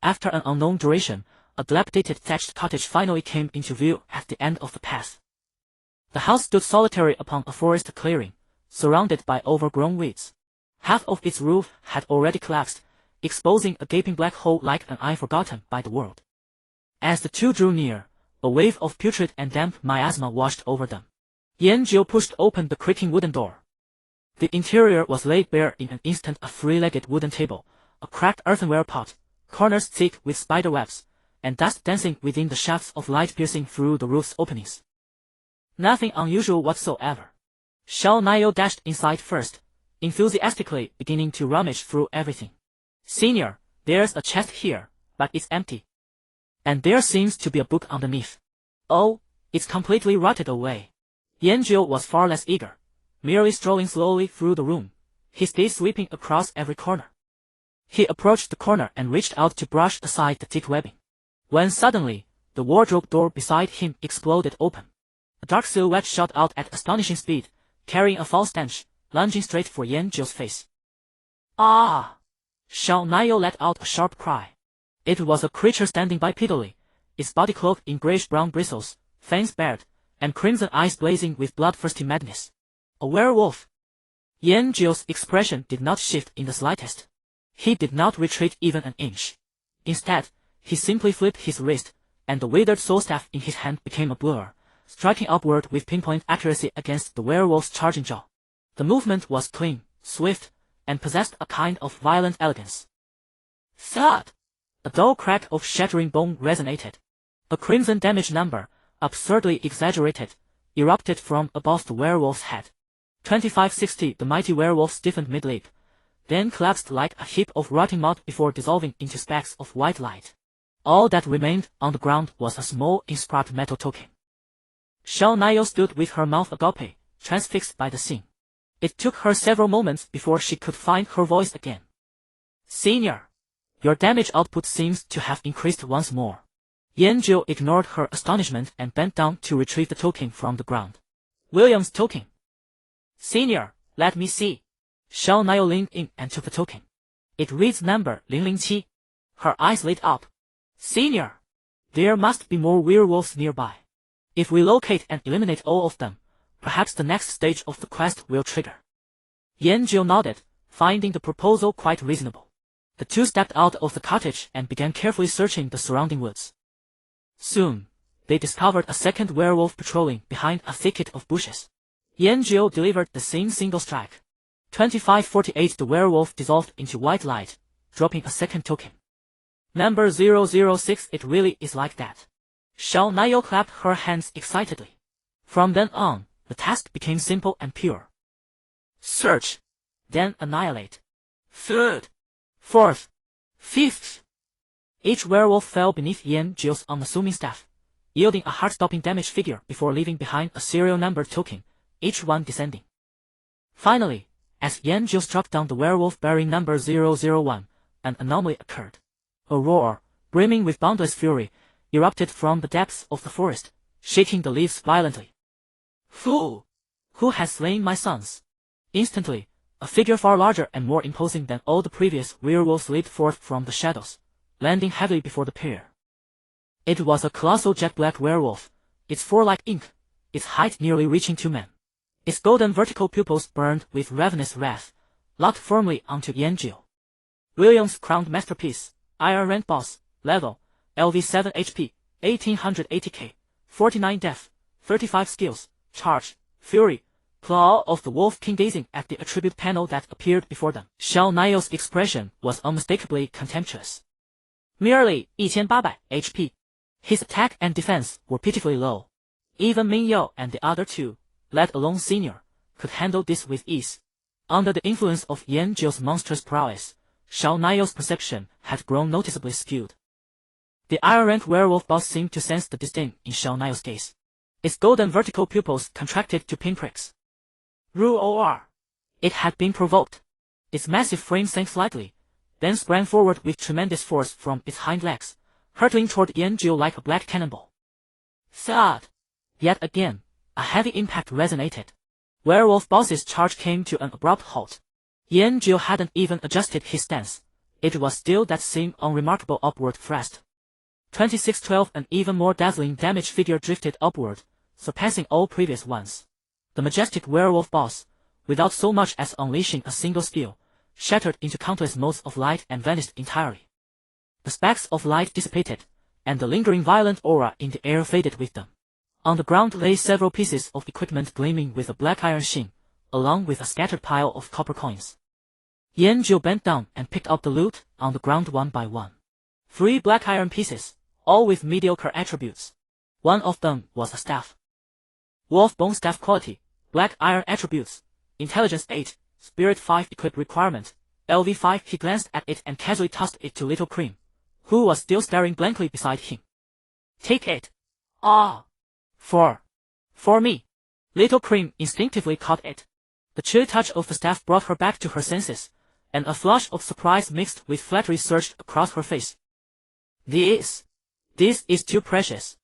After an unknown duration, a dilapidated thatched cottage finally came into view at the end of the path. The house stood solitary upon a forest clearing, surrounded by overgrown weeds. Half of its roof had already collapsed, exposing a gaping black hole like an eye forgotten by the world. As the two drew near, a wave of putrid and damp miasma washed over them. Yanjiu pushed open the creaking wooden door. The interior was laid bare in an instant: a 3-legged wooden table, a cracked earthenware pot, corners thick with spider webs, and dust dancing within the shafts of light piercing through the roof's openings. Nothing unusual whatsoever. Shao Niu dashed inside first, enthusiastically beginning to rummage through everything. "Senior, there's a chest here, but it's empty. And there seems to be a book underneath. Oh, it's completely rotted away." Yanjiu was far less eager, merely strolling slowly through the room, his gaze sweeping across every corner. He approached the corner and reached out to brush aside the thick webbing, when suddenly, the wardrobe door beside him exploded open. A dark silhouette shot out at astonishing speed, carrying a foul stench, lunging straight for Yanjiu's face. Ah! Xiao Naiyou let out a sharp cry. It was a creature standing bipedally, its body clothed in grayish-brown bristles, fangs bared, and crimson eyes blazing with bloodthirsty madness. A werewolf! Yanjiu's expression did not shift in the slightest. He did not retreat even an inch. Instead, he simply flipped his wrist, and the withered soul staff in his hand became a blur, striking upward with pinpoint accuracy against the werewolf's charging jaw. The movement was clean, swift, and possessed a kind of violent elegance. Thud! A dull crack of shattering bone resonated. A crimson damage number, absurdly exaggerated, erupted from above the werewolf's head. 2560. The mighty werewolf stiffened mid-leap, then collapsed like a heap of rotting mud before dissolving into specks of white light. All that remained on the ground was a small inscribed metal token. Xiao Naiyou stood with her mouth agape, transfixed by the scene. It took her several moments before she could find her voice again. Senior, your damage output seems to have increased once more. Yanjiu ignored her astonishment and bent down to retrieve the token from the ground. William's token. Senior, let me see. Xiao Naiyou leaned in and took the token. It reads number 007. Her eyes lit up. Senior, there must be more werewolves nearby. If we locate and eliminate all of them, perhaps the next stage of the quest will trigger. Yanjiu nodded, finding the proposal quite reasonable. The two stepped out of the cottage and began carefully searching the surrounding woods. Soon, they discovered a second werewolf patrolling behind a thicket of bushes. Yanjiu delivered the same single strike. 2548. The werewolf dissolved into white light, dropping a second token. Number 006. It really is like that. Xiao Naiyou clapped her hands excitedly. From then on, the task became simple and pure. Search, then annihilate. Third, fourth, fifth. Each werewolf fell beneath Yanjiu's unassuming staff, yielding a heart-stopping damage figure before leaving behind a serial number token, each one descending. Finally, as Yanjiu struck down the werewolf bearing number 001, an anomaly occurred. A roar, brimming with boundless fury, erupted from the depths of the forest, shaking the leaves violently. Fool! Who has slain my sons? Instantly, a figure far larger and more imposing than all the previous werewolves leaped forth from the shadows, landing heavily before the pair. It was a colossal jet-black werewolf, its fur like ink, its height nearly reaching 2 men. Its golden vertical pupils burned with ravenous wrath, locked firmly onto Yanjiu. William's crowned masterpiece, Iron Rank Boss, level, LV7 HP, 1880k, 49 def, 35 skills, charge, fury, claw of the Wolf King. Gazing at the attribute panel that appeared before them, Xiao Naiyou's expression was unmistakably contemptuous. Merely 1800 HP. His attack and defense were pitifully low. Even Mingyou and the other two, let alone Senior, could handle this with ease. Under the influence of Yanjiu's monstrous prowess, Xiao Naiyou's perception had grown noticeably skewed. The Iron Rank werewolf boss seemed to sense the disdain in Xiao Naiyou's gaze. Its golden vertical pupils contracted to pinpricks. Roar! It had been provoked. Its massive frame sank slightly, then sprang forward with tremendous force from its hind legs, hurtling toward Yanjiu like a black cannonball. Thud! Yet again, a heavy impact resonated. Werewolf boss's charge came to an abrupt halt. Yanjiu hadn't even adjusted his stance. It was still that same unremarkable upward thrust. 2612. An even more dazzling damage figure drifted upward, surpassing all previous ones. The majestic werewolf boss, without so much as unleashing a single skill, shattered into countless motes of light and vanished entirely. The specks of light dissipated, and the lingering violent aura in the air faded with them. On the ground lay several pieces of equipment gleaming with a black iron sheen, along with a scattered pile of copper coins. Yanjiu bent down and picked up the loot on the ground one by one. 3 black iron pieces, all with mediocre attributes. One of them was a staff. Wolf bone staff quality, black iron attributes, intelligence 8, spirit 5 equip requirement, LV 5. He glanced at it and casually tossed it to Little Cream, who was still staring blankly beside him. Take it. Ah. For me. Little Cream instinctively caught it. The chill touch of the staff brought her back to her senses, and a flush of surprise mixed with flattery surged across her face. This is too precious.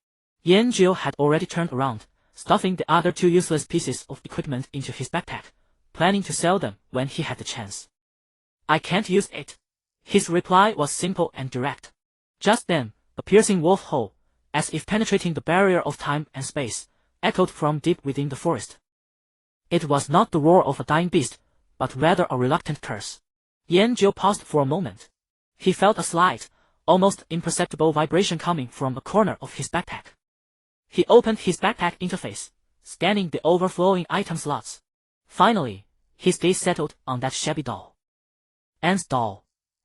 Yanjiu had already turned around, stuffing the other 2 useless pieces of equipment into his backpack, planning to sell them when he had the chance. I can't use it. His reply was simple and direct. Just then, a piercing wolf howl, as if penetrating the barrier of time and space, echoed from deep within the forest. It was not the roar of a dying beast, but rather a reluctant curse. Yanjiu paused for a moment. He felt a slight, almost imperceptible vibration coming from a corner of his backpack. He opened his backpack interface, scanning the overflowing item slots. Finally, his gaze settled on that shabby doll. Anne's doll.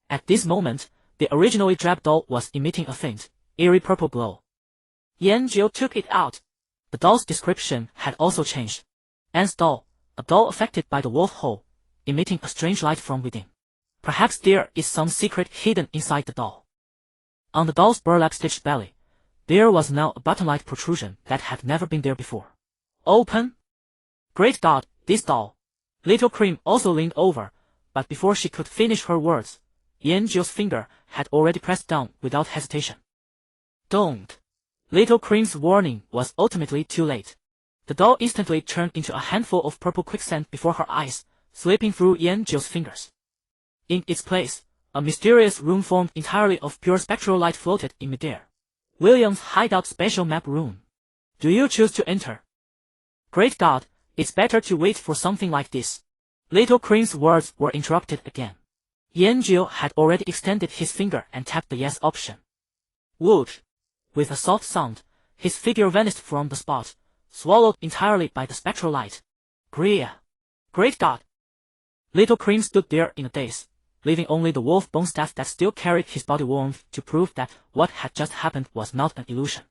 At this moment, the originally drab doll was emitting a faint, eerie purple glow. Yanjiu took it out. The doll's description had also changed. Anne's doll, a doll affected by the wolf hole, emitting a strange light from within. Perhaps there is some secret hidden inside the doll. On the doll's burlap-stitched belly, there was now a button-like protrusion that had never been there before. Open? Great God, this doll. Little Cream also leaned over, but before she could finish her words, Yanjiu's finger had already pressed down without hesitation. Don't. Little Cream's warning was ultimately too late. The doll instantly turned into a handful of purple quicksand before her eyes, slipping through Yanjiu's fingers. In its place, a mysterious room formed entirely of pure spectral light floated in midair. William's hideout special map room. Do you choose to enter? Great God, it's better to wait for something like this. Little Cream's words were interrupted again. Yanjiu had already extended his finger and tapped the yes option. Whoosh! With a soft sound, his figure vanished from the spot, swallowed entirely by the spectral light. Great God! Little Cream stood there in a daze, leaving only the wolf bone staff that still carried his body warmth to prove that what had just happened was not an illusion.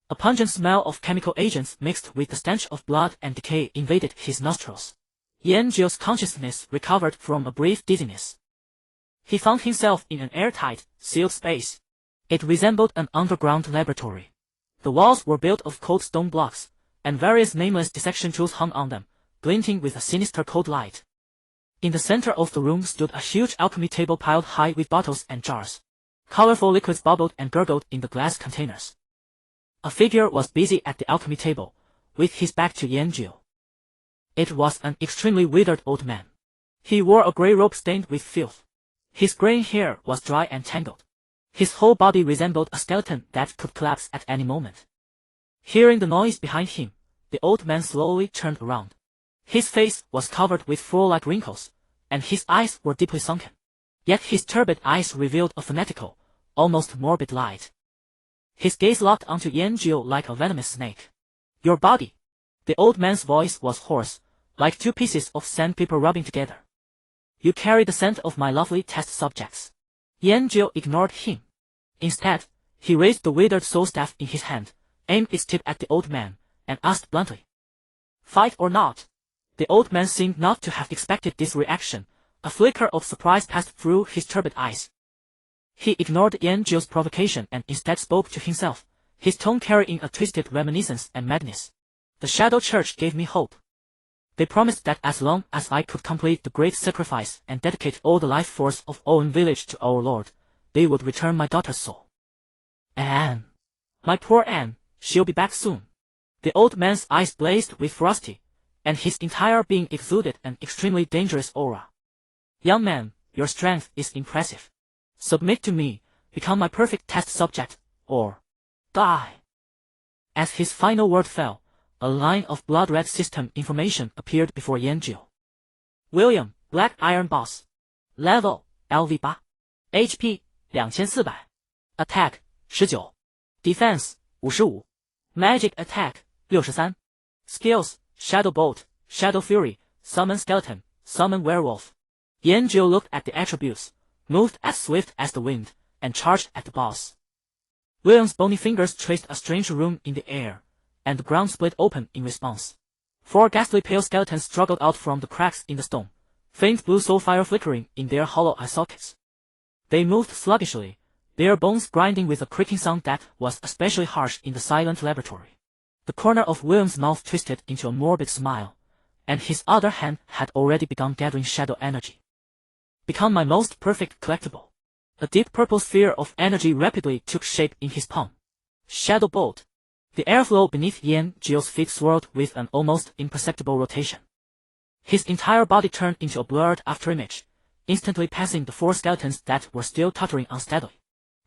A pungent smell of chemical agents mixed with the stench of blood and decay invaded his nostrils. Yanjiu's consciousness recovered from a brief dizziness. He found himself in an airtight, sealed space. It resembled an underground laboratory. The walls were built of cold stone blocks, and various nameless dissection tools hung on them, glinting with a sinister cold light. In the center of the room stood a huge alchemy table piled high with bottles and jars. Colorful liquids bubbled and gurgled in the glass containers. A figure was busy at the alchemy table, with his back to Yanjiu. It was an extremely withered old man. He wore a gray robe stained with filth. His graying hair was dry and tangled. His whole body resembled a skeleton that could collapse at any moment. Hearing the noise behind him, the old man slowly turned around. His face was covered with fur-like wrinkles, and his eyes were deeply sunken. Yet his turbid eyes revealed a fanatical, almost morbid light. His gaze locked onto Yanjiu like a venomous snake. Your body. The old man's voice was hoarse, like 2 pieces of sandpaper rubbing together. You carry the scent of my lovely test subjects. Yanjiu ignored him. Instead, he raised the withered soul staff in his hand, aimed its tip at the old man, and asked bluntly. Fight or not? The old man seemed not to have expected this reaction. A flicker of surprise passed through his turbid eyes. He ignored Yanjiu's provocation and instead spoke to himself, his tone carrying a twisted reminiscence and madness. The Shadow Church gave me hope. They promised that as long as I could complete the great sacrifice and dedicate all the life force of Owen Village to our Lord, they would return my daughter's soul. Anne. My poor Anne, she'll be back soon. The old man's eyes blazed with ferocity, and his entire being exuded an extremely dangerous aura. Young man, your strength is impressive. Submit to me, become my perfect test subject, or die. As his final word fell, a line of blood-red system information appeared before Yanjiu. William, Black Iron Boss. Level, LV8. HP, 2400. Attack, 19. Defense, 55. Magic Attack, 63. Skills, Shadow Bolt, Shadow Fury, Summon Skeleton, Summon Werewolf. Yanjiu looked at the attributes, moved as swift as the wind, and charged at the boss. William's bony fingers traced a strange rune in the air, and the ground split open in response. 4 ghastly pale skeletons struggled out from the cracks in the stone, faint blue soul fire flickering in their hollow eye sockets. They moved sluggishly, their bones grinding with a creaking sound that was especially harsh in the silent laboratory. The corner of William's mouth twisted into a morbid smile, and his other hand had already begun gathering shadow energy. Become my most perfect collectible. A deep purple sphere of energy rapidly took shape in his palm. Shadow Bolt. The airflow beneath Yan Zhou's feet swirled with an almost imperceptible rotation. His entire body turned into a blurred afterimage, instantly passing the 4 skeletons that were still tottering unsteadily.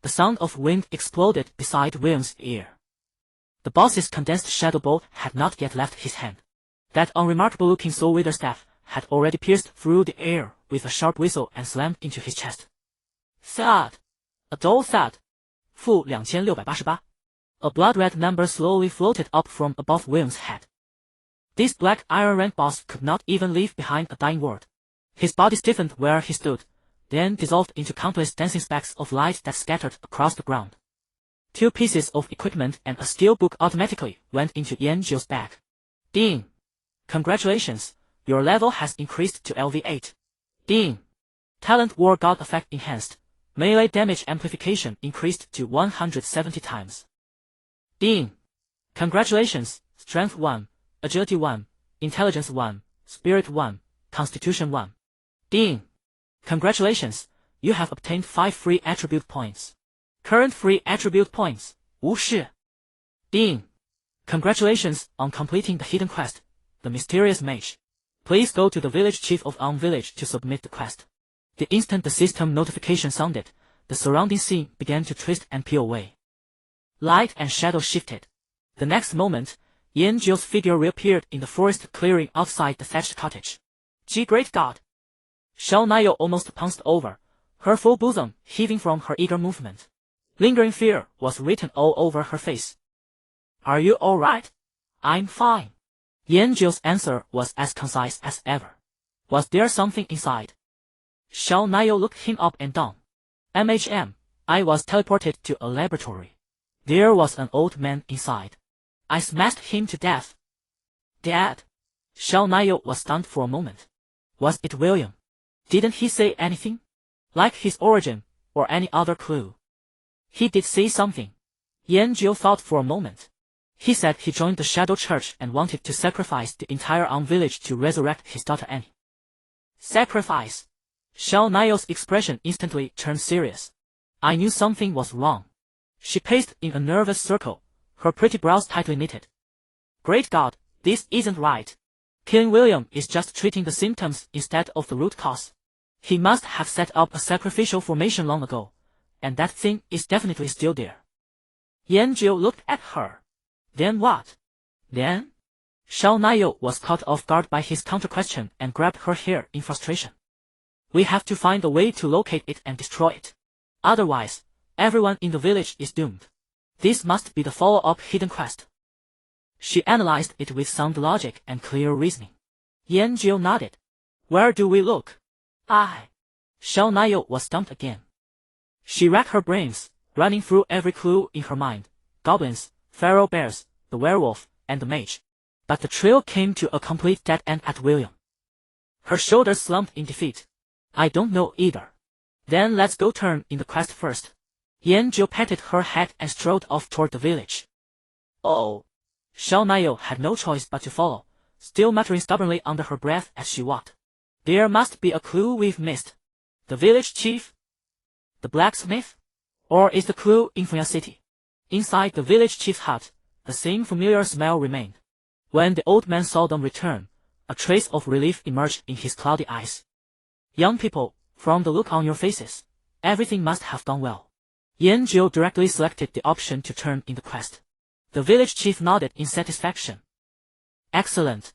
The sound of wind exploded beside William's ear. The boss's condensed shadow bolt had not yet left his hand. That unremarkable-looking soul wither staff had already pierced through the air with a sharp whistle and slammed into his chest. Thud! A dull thud. -2688. A blood-red number slowly floated up from above William's head. This black iron rank boss could not even leave behind a dying word. His body stiffened where he stood, then dissolved into countless dancing specks of light that scattered across the ground. 2 pieces of equipment and a steel book automatically went into Yan Zhou's bag. Ding! Congratulations, your level has increased to LV8. Ding! Talent War God effect enhanced. Melee damage amplification increased to 170 times. Ding! Congratulations, Strength 1, Agility 1, Intelligence 1, Spirit 1, Constitution 1. Ding! Congratulations, you have obtained 5 free attribute points. Current free attribute points, 无视. Ding! Congratulations on completing the hidden quest, the mysterious mage. Please go to the village chief of village to submit the quest. The instant the system notification sounded, the surrounding scene began to twist and peel away. Light and shadow shifted. The next moment, Yan Zhou's figure reappeared in the forest clearing outside the thatched cottage. Gee, great God! Xiao Nayo almost pounced over, her full bosom heaving from her eager movement. Lingering fear was written all over her face. Are you alright? I'm fine. Yan Zhou's answer was as concise as ever. Was there something inside? Xiao Nayo looked him up and down. I was teleported to a laboratory. There was an old man inside. I smashed him to death. Dead? Xiao Nayo was stunned for a moment. Was it William? Didn't he say anything? Like his origin, or any other clue? He did say something. Yan Zhou thought for a moment. He said he joined the Shadow Church and wanted to sacrifice the entire village to resurrect his daughter Annie. Sacrifice? Xiao Nayo's expression instantly turned serious. I knew something was wrong. She paced in a nervous circle, her pretty brows tightly knitted. Great God, this isn't right. Killing William is just treating the symptoms instead of the root cause. He must have set up a sacrificial formation long ago, and that thing is definitely still there. Yan Zhou looked at her. Then what? Then? Xiao Nayo was caught off guard by his counter-question and grabbed her hair in frustration. We have to find a way to locate it and destroy it. Otherwise, everyone in the village is doomed. This must be the follow-up hidden quest. She analyzed it with sound logic and clear reasoning. Yan Zhou nodded. Where do we look? Xiao Nayo was stumped again. She racked her brains, running through every clue in her mind. Goblins, feral bears, the werewolf, and the mage. But the trail came to a complete dead end at William. Her shoulders slumped in defeat. I don't know either. Then let's go turn in the quest first. Yan Zhou patted her head and strode off toward the village. Oh. Xiao Nayo had no choice but to follow, still muttering stubbornly under her breath as she walked. There must be a clue we've missed. The village chief? The blacksmith? Or is the clue in Funya City? Inside the village chief's hut, the same familiar smell remained. When the old man saw them return, a trace of relief emerged in his cloudy eyes. Young people, from the look on your faces, everything must have gone well. Yan Zhou directly selected the option to turn in the quest. The village chief nodded in satisfaction. Excellent.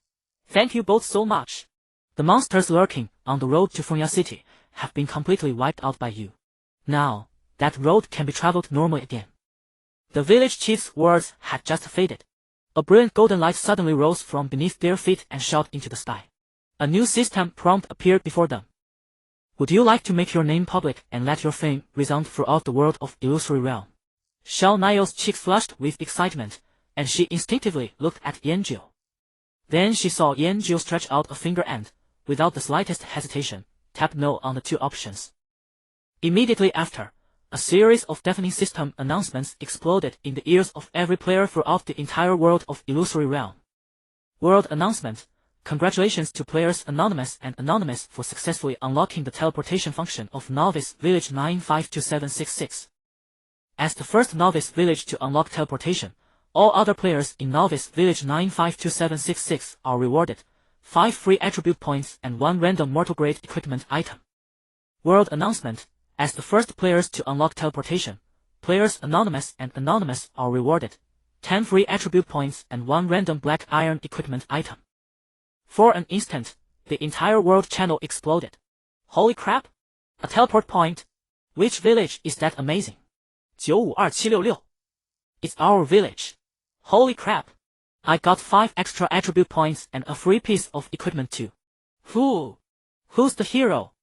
Thank you both so much. The monsters lurking on the road to Funya City have been completely wiped out by you. Now, that road can be traveled normally again. The village chief's words had just faded. A brilliant golden light suddenly rose from beneath their feet and shot into the sky. A new system prompt appeared before them. Would you like to make your name public and let your fame resound throughout the world of Illusory Realm? Xiao Nayo's cheeks flushed with excitement, and she instinctively looked at Yan Zhou. Then she saw Yan Zhou stretch out a finger and, without the slightest hesitation, tap no on the 2 options. Immediately after, a series of deafening system announcements exploded in the ears of every player throughout the entire world of Illusory Realm. World announcement: congratulations to players Anonymous and Anonymous for successfully unlocking the teleportation function of Novice Village 952766. As the first Novice Village to unlock teleportation, All other players in Novice Village 952766 are rewarded 5 free attribute points and 1 random mortal grade equipment item. World announcement: as the first players to unlock teleportation, players Anonymous and Anonymous are rewarded 10 free attribute points and 1 random black iron equipment item. For an instant, the entire world channel exploded. Holy crap! A teleport point? Which village is that amazing? 952766. It's our village. Holy crap! I got 5 extra attribute points and a free piece of equipment too. Who's the hero?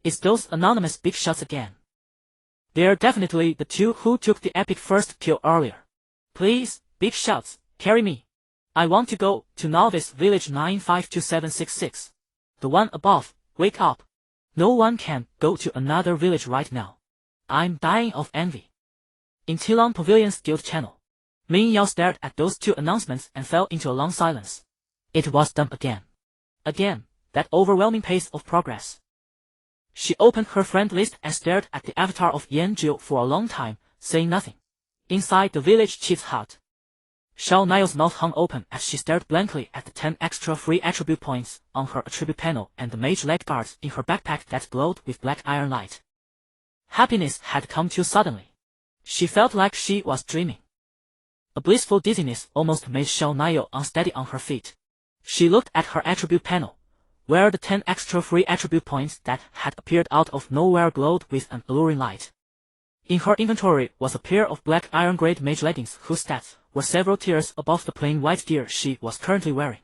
It's those anonymous big shots again. They're definitely the two who took the epic first kill earlier. Please, big shots, carry me. I want to go to Novice Village 952766. The one above, wake up. No one can go to another village right now. I'm dying of envy. In Tilon Pavilion's guild channel, Min Yao stared at those two announcements and fell into a long silence. It was them again. Again, that overwhelming pace of progress. She opened her friend list and stared at the avatar of Yan Jiu for a long time, saying nothing. Inside the village chief's hut, Xiao Niao's mouth hung open as she stared blankly at the 10 extra free attribute points on her attribute panel and the mage leg guards in her backpack that glowed with black iron light. Happiness had come too suddenly. She felt like she was dreaming. A blissful dizziness almost made Xiao Niao unsteady on her feet. She looked at her attribute panel, where the 10 extra free attribute points that had appeared out of nowhere glowed with an alluring light. In her inventory was a pair of black iron grade mage leggings whose stats were several tiers above the plain white gear she was currently wearing.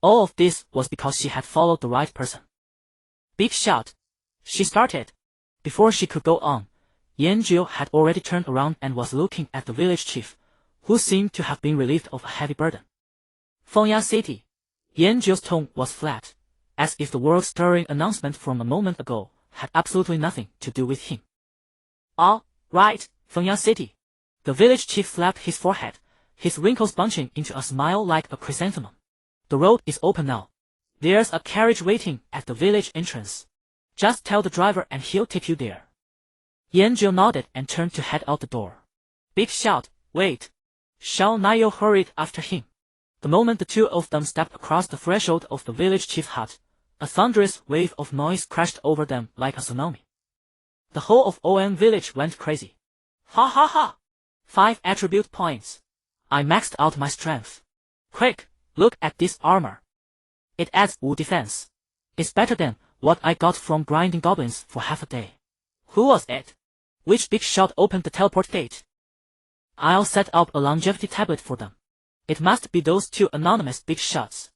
All of this was because she had followed the right person. Big shout! She started. Before she could go on, Yan Jiu had already turned around and was looking at the village chief, who seemed to have been relieved of a heavy burden. Fengya City. Yan Jiu's tone was flat, as if the world-stirring announcement from a moment ago had absolutely nothing to do with him. All right, Fengya City. The village chief slapped his forehead, his wrinkles bunching into a smile like a chrysanthemum. The road is open now. There's a carriage waiting at the village entrance. Just tell the driver and he'll take you there. Yan Jiu nodded and turned to head out the door. Big shout, wait. Xiao Niao hurried after him. The moment the two of them stepped across the threshold of the village chief's hut, a thunderous wave of noise crashed over them like a tsunami. The whole of OM village went crazy. Ha ha ha! 5 attribute points. I maxed out my strength. Quick, look at this armor. It adds 5 defense. It's better than what I got from grinding goblins for half a day. Who was it? Which big shot opened the teleport gate? I'll set up a longevity tablet for them. It must be those two anonymous big shots.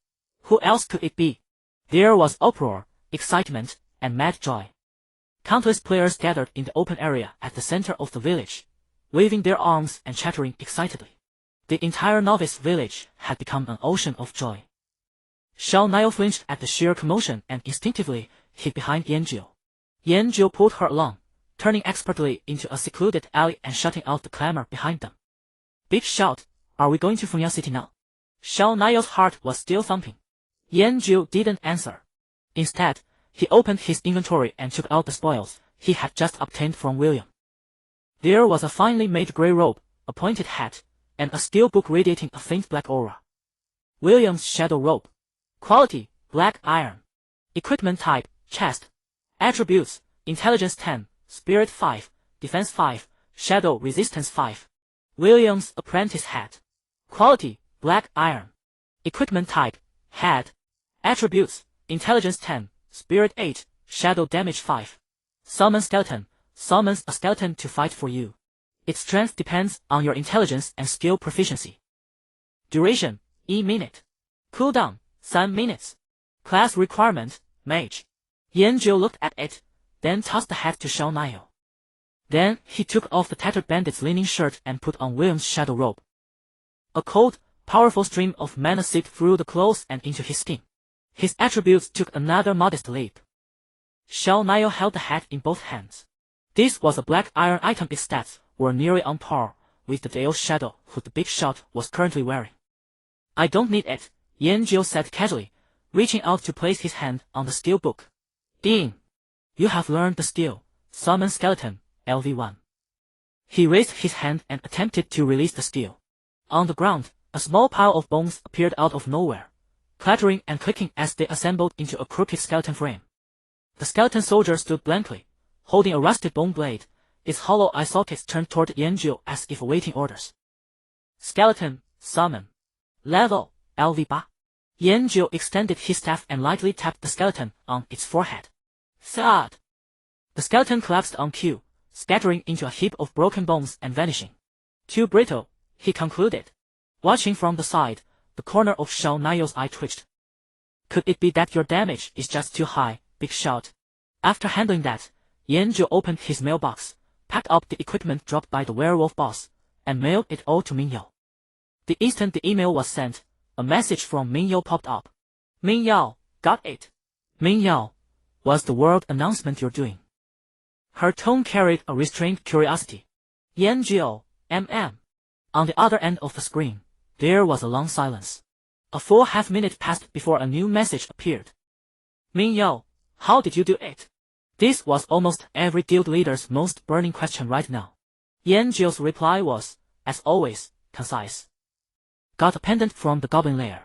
Who else could it be? There was uproar, excitement, and mad joy. Countless players gathered in the open area at the center of the village, waving their arms and chattering excitedly. The entire novice village had become an ocean of joy. Xiao Niao flinched at the sheer commotion and instinctively hid behind Yan Jiu. Yan Jiu pulled her along, turning expertly into a secluded alley and shutting out the clamor behind them. Big shout, are we going to Fengya City now? Xiao Niao's heart was still thumping. Yan Jiu didn't answer. Instead, he opened his inventory and took out the spoils he had just obtained from William. There was a finely made grey robe, a pointed hat, and a steel book radiating a faint black aura. William's shadow robe. Quality, black iron. Equipment type, chest. Attributes, intelligence 10, spirit 5, defense 5, shadow resistance 5. William's apprentice hat. Quality, black iron. Equipment type, hat. Attributes, intelligence 10, spirit 8, shadow damage 5. Summon skeleton, summons a skeleton to fight for you. Its strength depends on your intelligence and skill proficiency. Duration, minute. Cooldown, 3 minutes. Class requirement, Mage. Yan Jiu looked at it, then tossed the hat to Xiao Niao. Then he took off the tattered bandit's linen shirt and put on William's shadow robe. A cold, powerful stream of mana seeped through the clothes and into his skin. His attributes took another modest leap. Xiao Niao held the hat in both hands. This was a black iron item. Its stats were nearly on par with the Dale's shadow who the big shot was currently wearing. I don't need it, Yan Jiu said casually, reaching out to place his hand on the steel book. Ding! You have learned the skill, Summon Skeleton, LV1. He raised his hand and attempted to release the steel. On the ground, a small pile of bones appeared out of nowhere, clattering and clicking as they assembled into a crooked skeleton frame. The skeleton soldier stood blankly, holding a rusted bone blade, its hollow eye sockets turned toward Yanjiu as if awaiting orders. Skeleton, summon. Level, LV8. Yanjiu extended his staff and lightly tapped the skeleton on its forehead. Thud! The skeleton collapsed on cue, scattering into a heap of broken bones and vanishing. Too brittle, he concluded. Watching from the side, the corner of Xiao Naiyou's eye twitched. Could it be that your damage is just too high, big shot? After handling that, Yanjiu opened his mailbox, packed up the equipment dropped by the werewolf boss, and mailed it all to Mingyao. The instant the email was sent, a message from Mingyao popped up. Mingyao, got it. Mingyao, what's the world announcement you're doing? Her tone carried a restrained curiosity. Yanjiu, MM. On the other end of the screen, there was a long silence. A full half-minute passed before a new message appeared. Mingyao, how did you do it? This was almost every guild leader's most burning question right now. Yanjiu's reply was, as always, concise. Got a pendant from the goblin lair.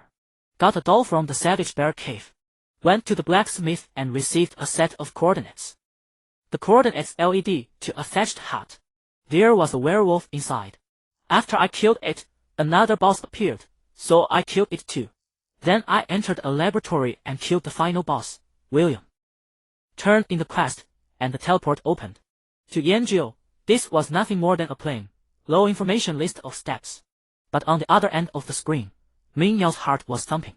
Got a doll from the savage bear cave. Went to the blacksmith and received a set of coordinates. The coordinates led to a thatched hut. There was a werewolf inside. After I killed it, another boss appeared, so I killed it too. Then I entered a laboratory and killed the final boss, William. Turned in the quest, and the teleport opened. To Yanjiu, this was nothing more than a plain, low information list of steps. But on the other end of the screen, Mingyao's heart was thumping.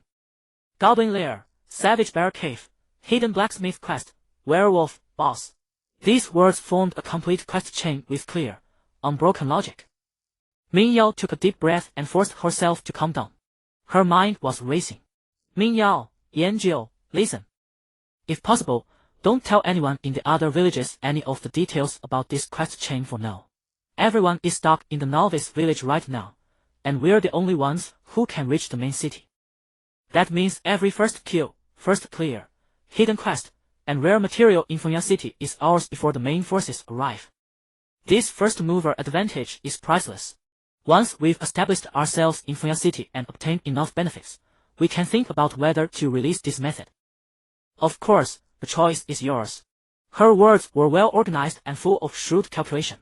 Goblin lair, savage bear cave, hidden blacksmith quest, werewolf, boss. These words formed a complete quest chain with clear, unbroken logic. Mingyao took a deep breath and forced herself to calm down. Her mind was racing. Mingyao, Yanjiu, listen. If possible, don't tell anyone in the other villages any of the details about this quest chain for now. Everyone is stuck in the novice village right now, and we're the only ones who can reach the main city. That means every first kill, first clear, hidden quest, and rare material in Fengya City is ours before the main forces arrive. This first mover advantage is priceless. Once we've established ourselves in Fengya City and obtained enough benefits, we can think about whether to release this method. Of course, the choice is yours. Her words were well organized and full of shrewd calculation.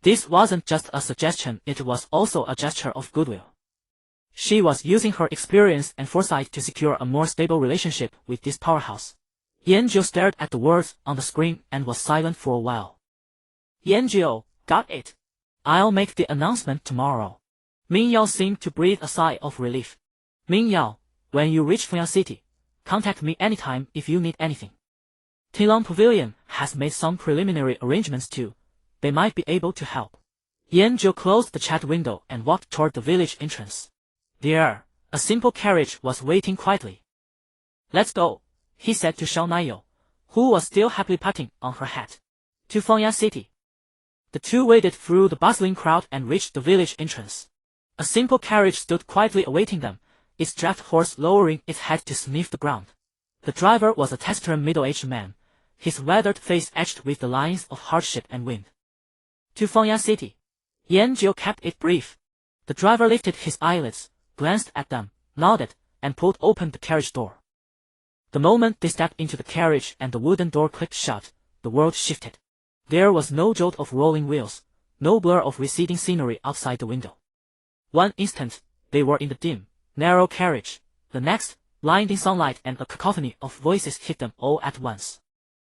This wasn't just a suggestion, it was also a gesture of goodwill. She was using her experience and foresight to secure a more stable relationship with this powerhouse. Yanjiu stared at the words on the screen and was silent for a while. Yanjiu, got it. I'll make the announcement tomorrow. Mingyao seemed to breathe a sigh of relief. Mingyao, when you reach Fengya City, contact me anytime if you need anything. Tilong Pavilion has made some preliminary arrangements too. They might be able to help. Yanjiu closed the chat window and walked toward the village entrance. There, a simple carriage was waiting quietly. Let's go, he said to Xiao Naiyou, who was still happily patting on her hat. To Fengya City. The two waded through the bustling crowd and reached the village entrance. A simple carriage stood quietly awaiting them, its draft horse lowering its head to sniff the ground. The driver was a taciturn middle-aged man, his weathered face etched with the lines of hardship and wind. To Fengya City. Yanjiu kept it brief. The driver lifted his eyelids, glanced at them, nodded, and pulled open the carriage door. The moment they stepped into the carriage and the wooden door clicked shut, the world shifted. There was no jolt of rolling wheels, no blur of receding scenery outside the window. One instant, they were in the dim, narrow carriage. The next, blinding sunlight and a cacophony of voices hit them all at once.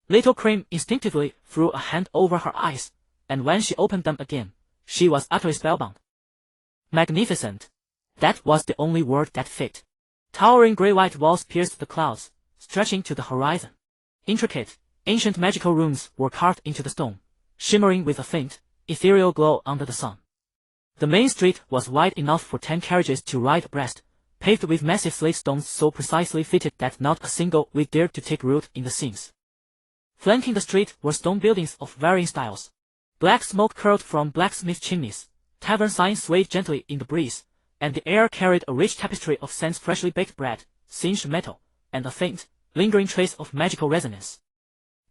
Little Cream instinctively threw a hand over her eyes, and when she opened them again, she was utterly spellbound. Magnificent. That was the only word that fit. Towering gray-white walls pierced the clouds, stretching to the horizon. Intricate, ancient magical runes were carved into the stone, shimmering with a faint, ethereal glow under the sun. The main street was wide enough for 10 carriages to ride abreast, paved with massive slate stones so precisely fitted that not a single weed dared to take root in the seams. Flanking the street were stone buildings of varying styles. Black smoke curled from blacksmith chimneys, tavern signs swayed gently in the breeze, and the air carried a rich tapestry of scents freshly baked bread, singed metal, and a faint, lingering trace of magical resonance.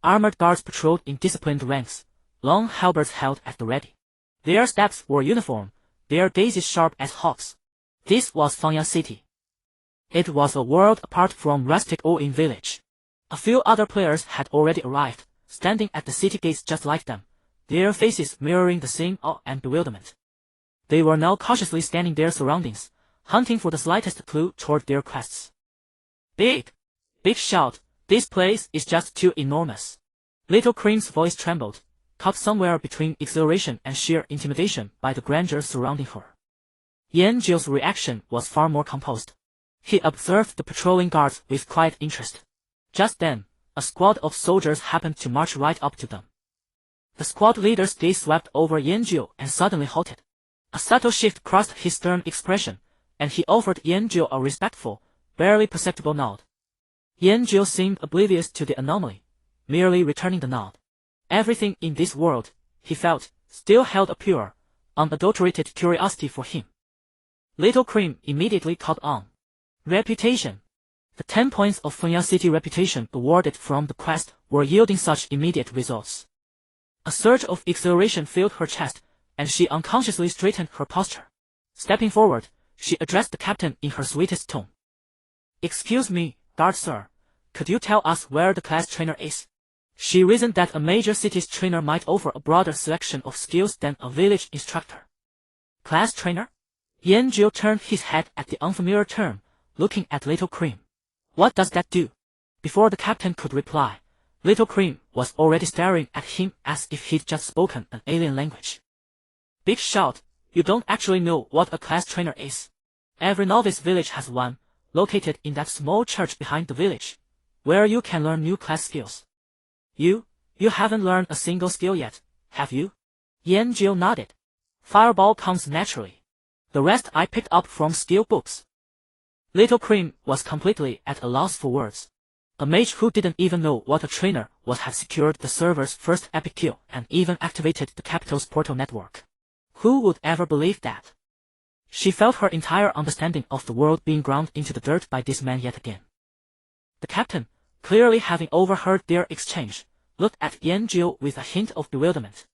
Armored guards patrolled in disciplined ranks, long halberds held at the ready. Their steps were uniform, their gazes sharp as hawks. This was Fangya City. It was a world apart from rustic All-in village. A few other players had already arrived, standing at the city gates just like them, their faces mirroring the same awe and bewilderment. They were now cautiously scanning their surroundings, hunting for the slightest clue toward their quests. Big shout, this place is just too enormous. Little Cream's voice trembled, caught somewhere between exhilaration and sheer intimidation by the grandeur surrounding her. Yanjio's reaction was far more composed. He observed the patrolling guards with quiet interest. Just then, a squad of soldiers happened to march right up to them. The squad leader's gaze swept over Yanjio and suddenly halted. A subtle shift crossed his stern expression, and he offered Yanjio a respectful, barely perceptible nod. Yanjio seemed oblivious to the anomaly, merely returning the nod. Everything in this world, he felt, still held a pure, unadulterated curiosity for him. Little Cream immediately caught on. Reputation. The 10 points of Fangya City reputation awarded from the quest were yielding such immediate results. A surge of exhilaration filled her chest, and she unconsciously straightened her posture. Stepping forward, she addressed the captain in her sweetest tone. Excuse me, guard sir, could you tell us where the class trainer is? She reasoned that a major city's trainer might offer a broader selection of skills than a village instructor. Class trainer? Yanjio turned his head at the unfamiliar term, looking at Little Cream. What does that do? Before the captain could reply, Little Cream was already staring at him as if he'd just spoken an alien language. Big shout, you don't actually know what a class trainer is. Every novice village has one, located in that small church behind the village, where you can learn new class skills. You haven't learned a single skill yet, have you? Yanjio nodded. Fireball comes naturally. The rest I picked up from skill books. Little Cream was completely at a loss for words. A mage who didn't even know what a trainer was had secured the server's first epic kill and even activated the capital's portal network. Who would ever believe that? She felt her entire understanding of the world being ground into the dirt by this man yet again. The captain, clearly having overheard their exchange, looked at Yanjio with a hint of bewilderment.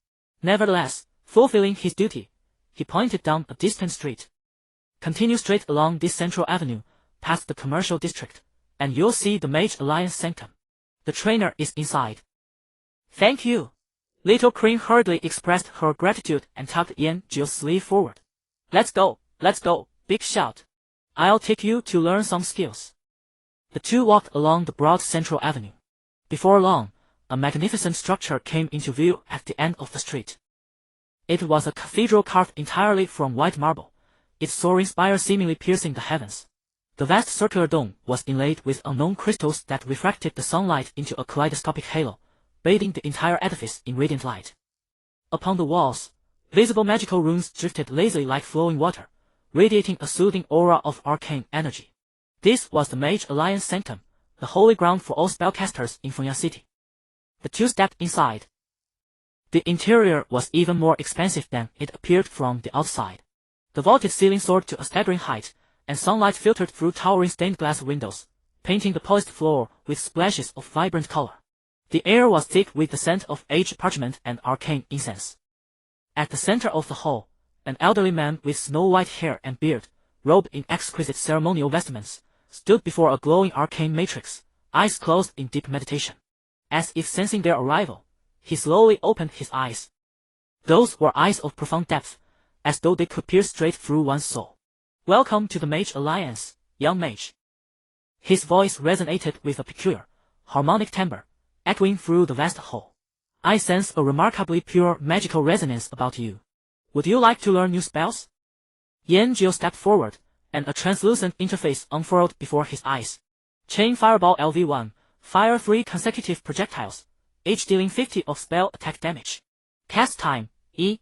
Nevertheless, fulfilling his duty, he pointed down a distant street. Continue straight along this central avenue, past the commercial district, and you'll see the Mage Alliance Sanctum. The trainer is inside. Thank you. Little Cream hurriedly expressed her gratitude and tugged Yanjio's sleeve forward. Let's go, big shout. I'll take you to learn some skills. The two walked along the broad central avenue. Before long, a magnificent structure came into view at the end of the street. It was a cathedral carved entirely from white marble, its soaring spire seemingly piercing the heavens. The vast circular dome was inlaid with unknown crystals that refracted the sunlight into a kaleidoscopic halo, bathing the entire edifice in radiant light. Upon the walls, visible magical runes drifted lazily like flowing water, radiating a soothing aura of arcane energy. This was the Mage Alliance Sanctum, the holy ground for all spellcasters in Fangya City. The two stepped inside. The interior was even more expansive than it appeared from the outside. The vaulted ceiling soared to a staggering height, and sunlight filtered through towering stained glass windows, painting the polished floor with splashes of vibrant color. The air was thick with the scent of aged parchment and arcane incense. At the center of the hall, an elderly man with snow-white hair and beard, robed in exquisite ceremonial vestments, stood before a glowing arcane matrix, eyes closed in deep meditation. As if sensing their arrival, he slowly opened his eyes. Those were eyes of profound depth, as though they could pierce straight through one's soul. Welcome to the Mage Alliance, young mage. His voice resonated with a peculiar, harmonic timbre, echoing through the vast hall. I sense a remarkably pure magical resonance about you. Would you like to learn new spells? Yanjio stepped forward, and a translucent interface unfurled before his eyes. Chain Fireball LV1, fire 3 consecutive projectiles, each dealing 50 of spell attack damage. Cast time, E.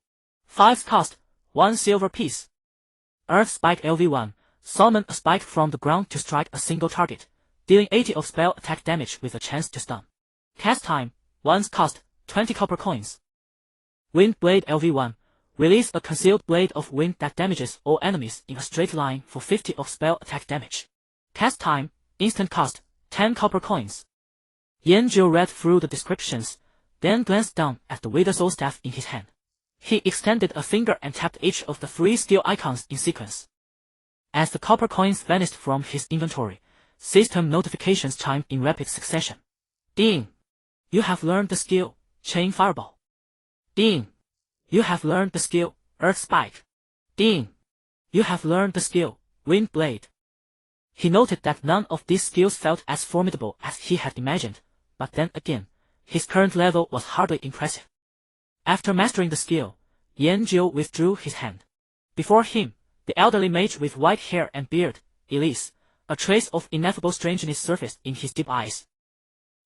5 cost, 1 silver piece. Earth Spike LV1, summon a spike from the ground to strike a single target, dealing 80 of spell attack damage with a chance to stun. Cast time, 1 cost, 20 copper coins. Wind Blade LV1, release a concealed blade of wind that damages all enemies in a straight line for 50 of spell attack damage. Cast time, instant cost, 10 copper coins. Yanjio read through the descriptions, then glanced down at the Wither Soul Staff in his hand. He extended a finger and tapped each of the 3 skill icons in sequence. As the copper coins vanished from his inventory, system notifications chimed in rapid succession. Ding! You have learned the skill, Chain Fireball. Ding! You have learned the skill, Earth Spike. Ding! You have learned the skill, Wind Blade. He noted that none of these skills felt as formidable as he had imagined, but then again, his current level was hardly impressive. After mastering the skill, Yanjiu withdrew his hand. Before him, the elderly mage with white hair and beard, Elise, a trace of ineffable strangeness surfaced in his deep eyes.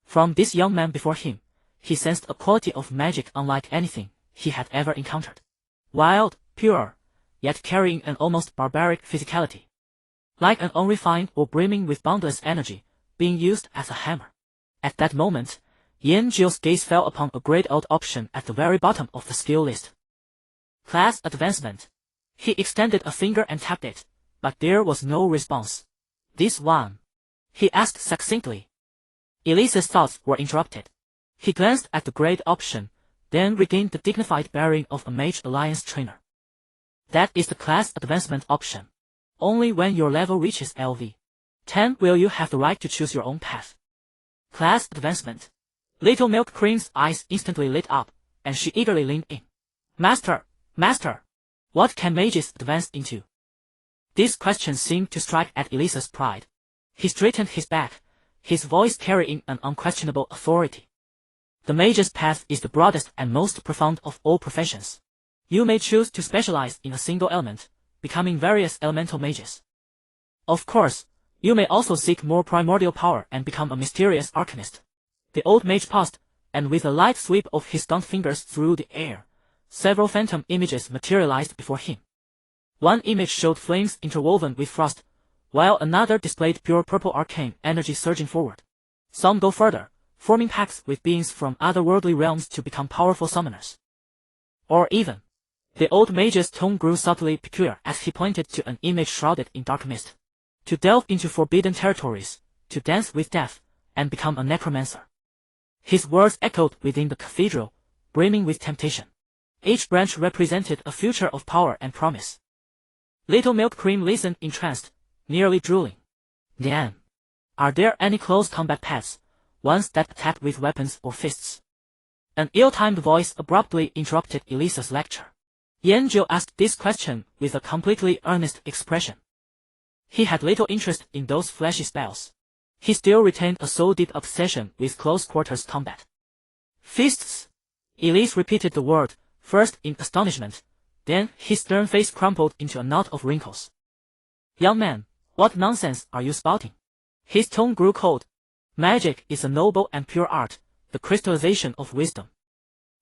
From this young man before him, he sensed a quality of magic unlike anything he had ever encountered. Wild, pure, yet carrying an almost barbaric physicality. Like an unrefined or brimming with boundless energy, being used as a hammer. At that moment, Yanjiu's gaze fell upon a grayed out option at the very bottom of the skill list. Class Advancement. He extended a finger and tapped it, but there was no response. This one? He asked succinctly. Elise's thoughts were interrupted. He glanced at the grayed option, then regained the dignified bearing of a Mage Alliance trainer. That is the Class Advancement option. Only when your level reaches LV 10 will you have the right to choose your own path. Class Advancement. Little Milk Cream's eyes instantly lit up, and she eagerly leaned in. Master, Master, what can mages advance into? This question seemed to strike at Elise's pride. He straightened his back, his voice carrying an unquestionable authority. The mage's path is the broadest and most profound of all professions. You may choose to specialize in a single element, becoming various elemental mages. Of course, you may also seek more primordial power and become a mysterious arcanist. The old mage paused, and with a light sweep of his gaunt fingers through the air, several phantom images materialized before him. One image showed flames interwoven with frost, while another displayed pure purple arcane energy surging forward. Some go further, forming pacts with beings from otherworldly realms to become powerful summoners. Or even, the old mage's tone grew subtly peculiar as he pointed to an image shrouded in dark mist. To delve into forbidden territories, to dance with death, and become a necromancer. His words echoed within the cathedral, brimming with temptation. Each branch represented a future of power and promise. Little Milk Cream listened entranced, nearly drooling. Then, are there any close combat paths, ones that attack with weapons or fists? An ill-timed voice abruptly interrupted Elisa's lecture. Yanjiu asked this question with a completely earnest expression. He had little interest in those flashy spells. He still retained a soul-deep obsession with close-quarters combat. Fists? Elise repeated the word, first in astonishment, then his stern face crumpled into a knot of wrinkles. Young man, what nonsense are you spouting? His tone grew cold. Magic is a noble and pure art, the crystallization of wisdom.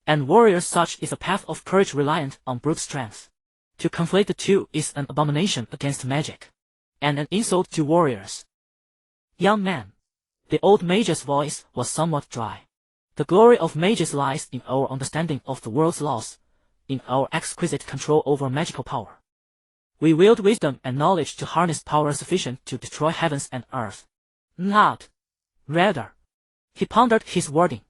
And warriors such is a path of courage reliant on brute strength. To conflate the two is an abomination against magic. And an insult to warriors. Young man. The old mage's voice was somewhat dry. The glory of mages lies in our understanding of the world's laws, in our exquisite control over magical power. We wield wisdom and knowledge to harness power sufficient to destroy heavens and earth. Not. Rather. He pondered his wording.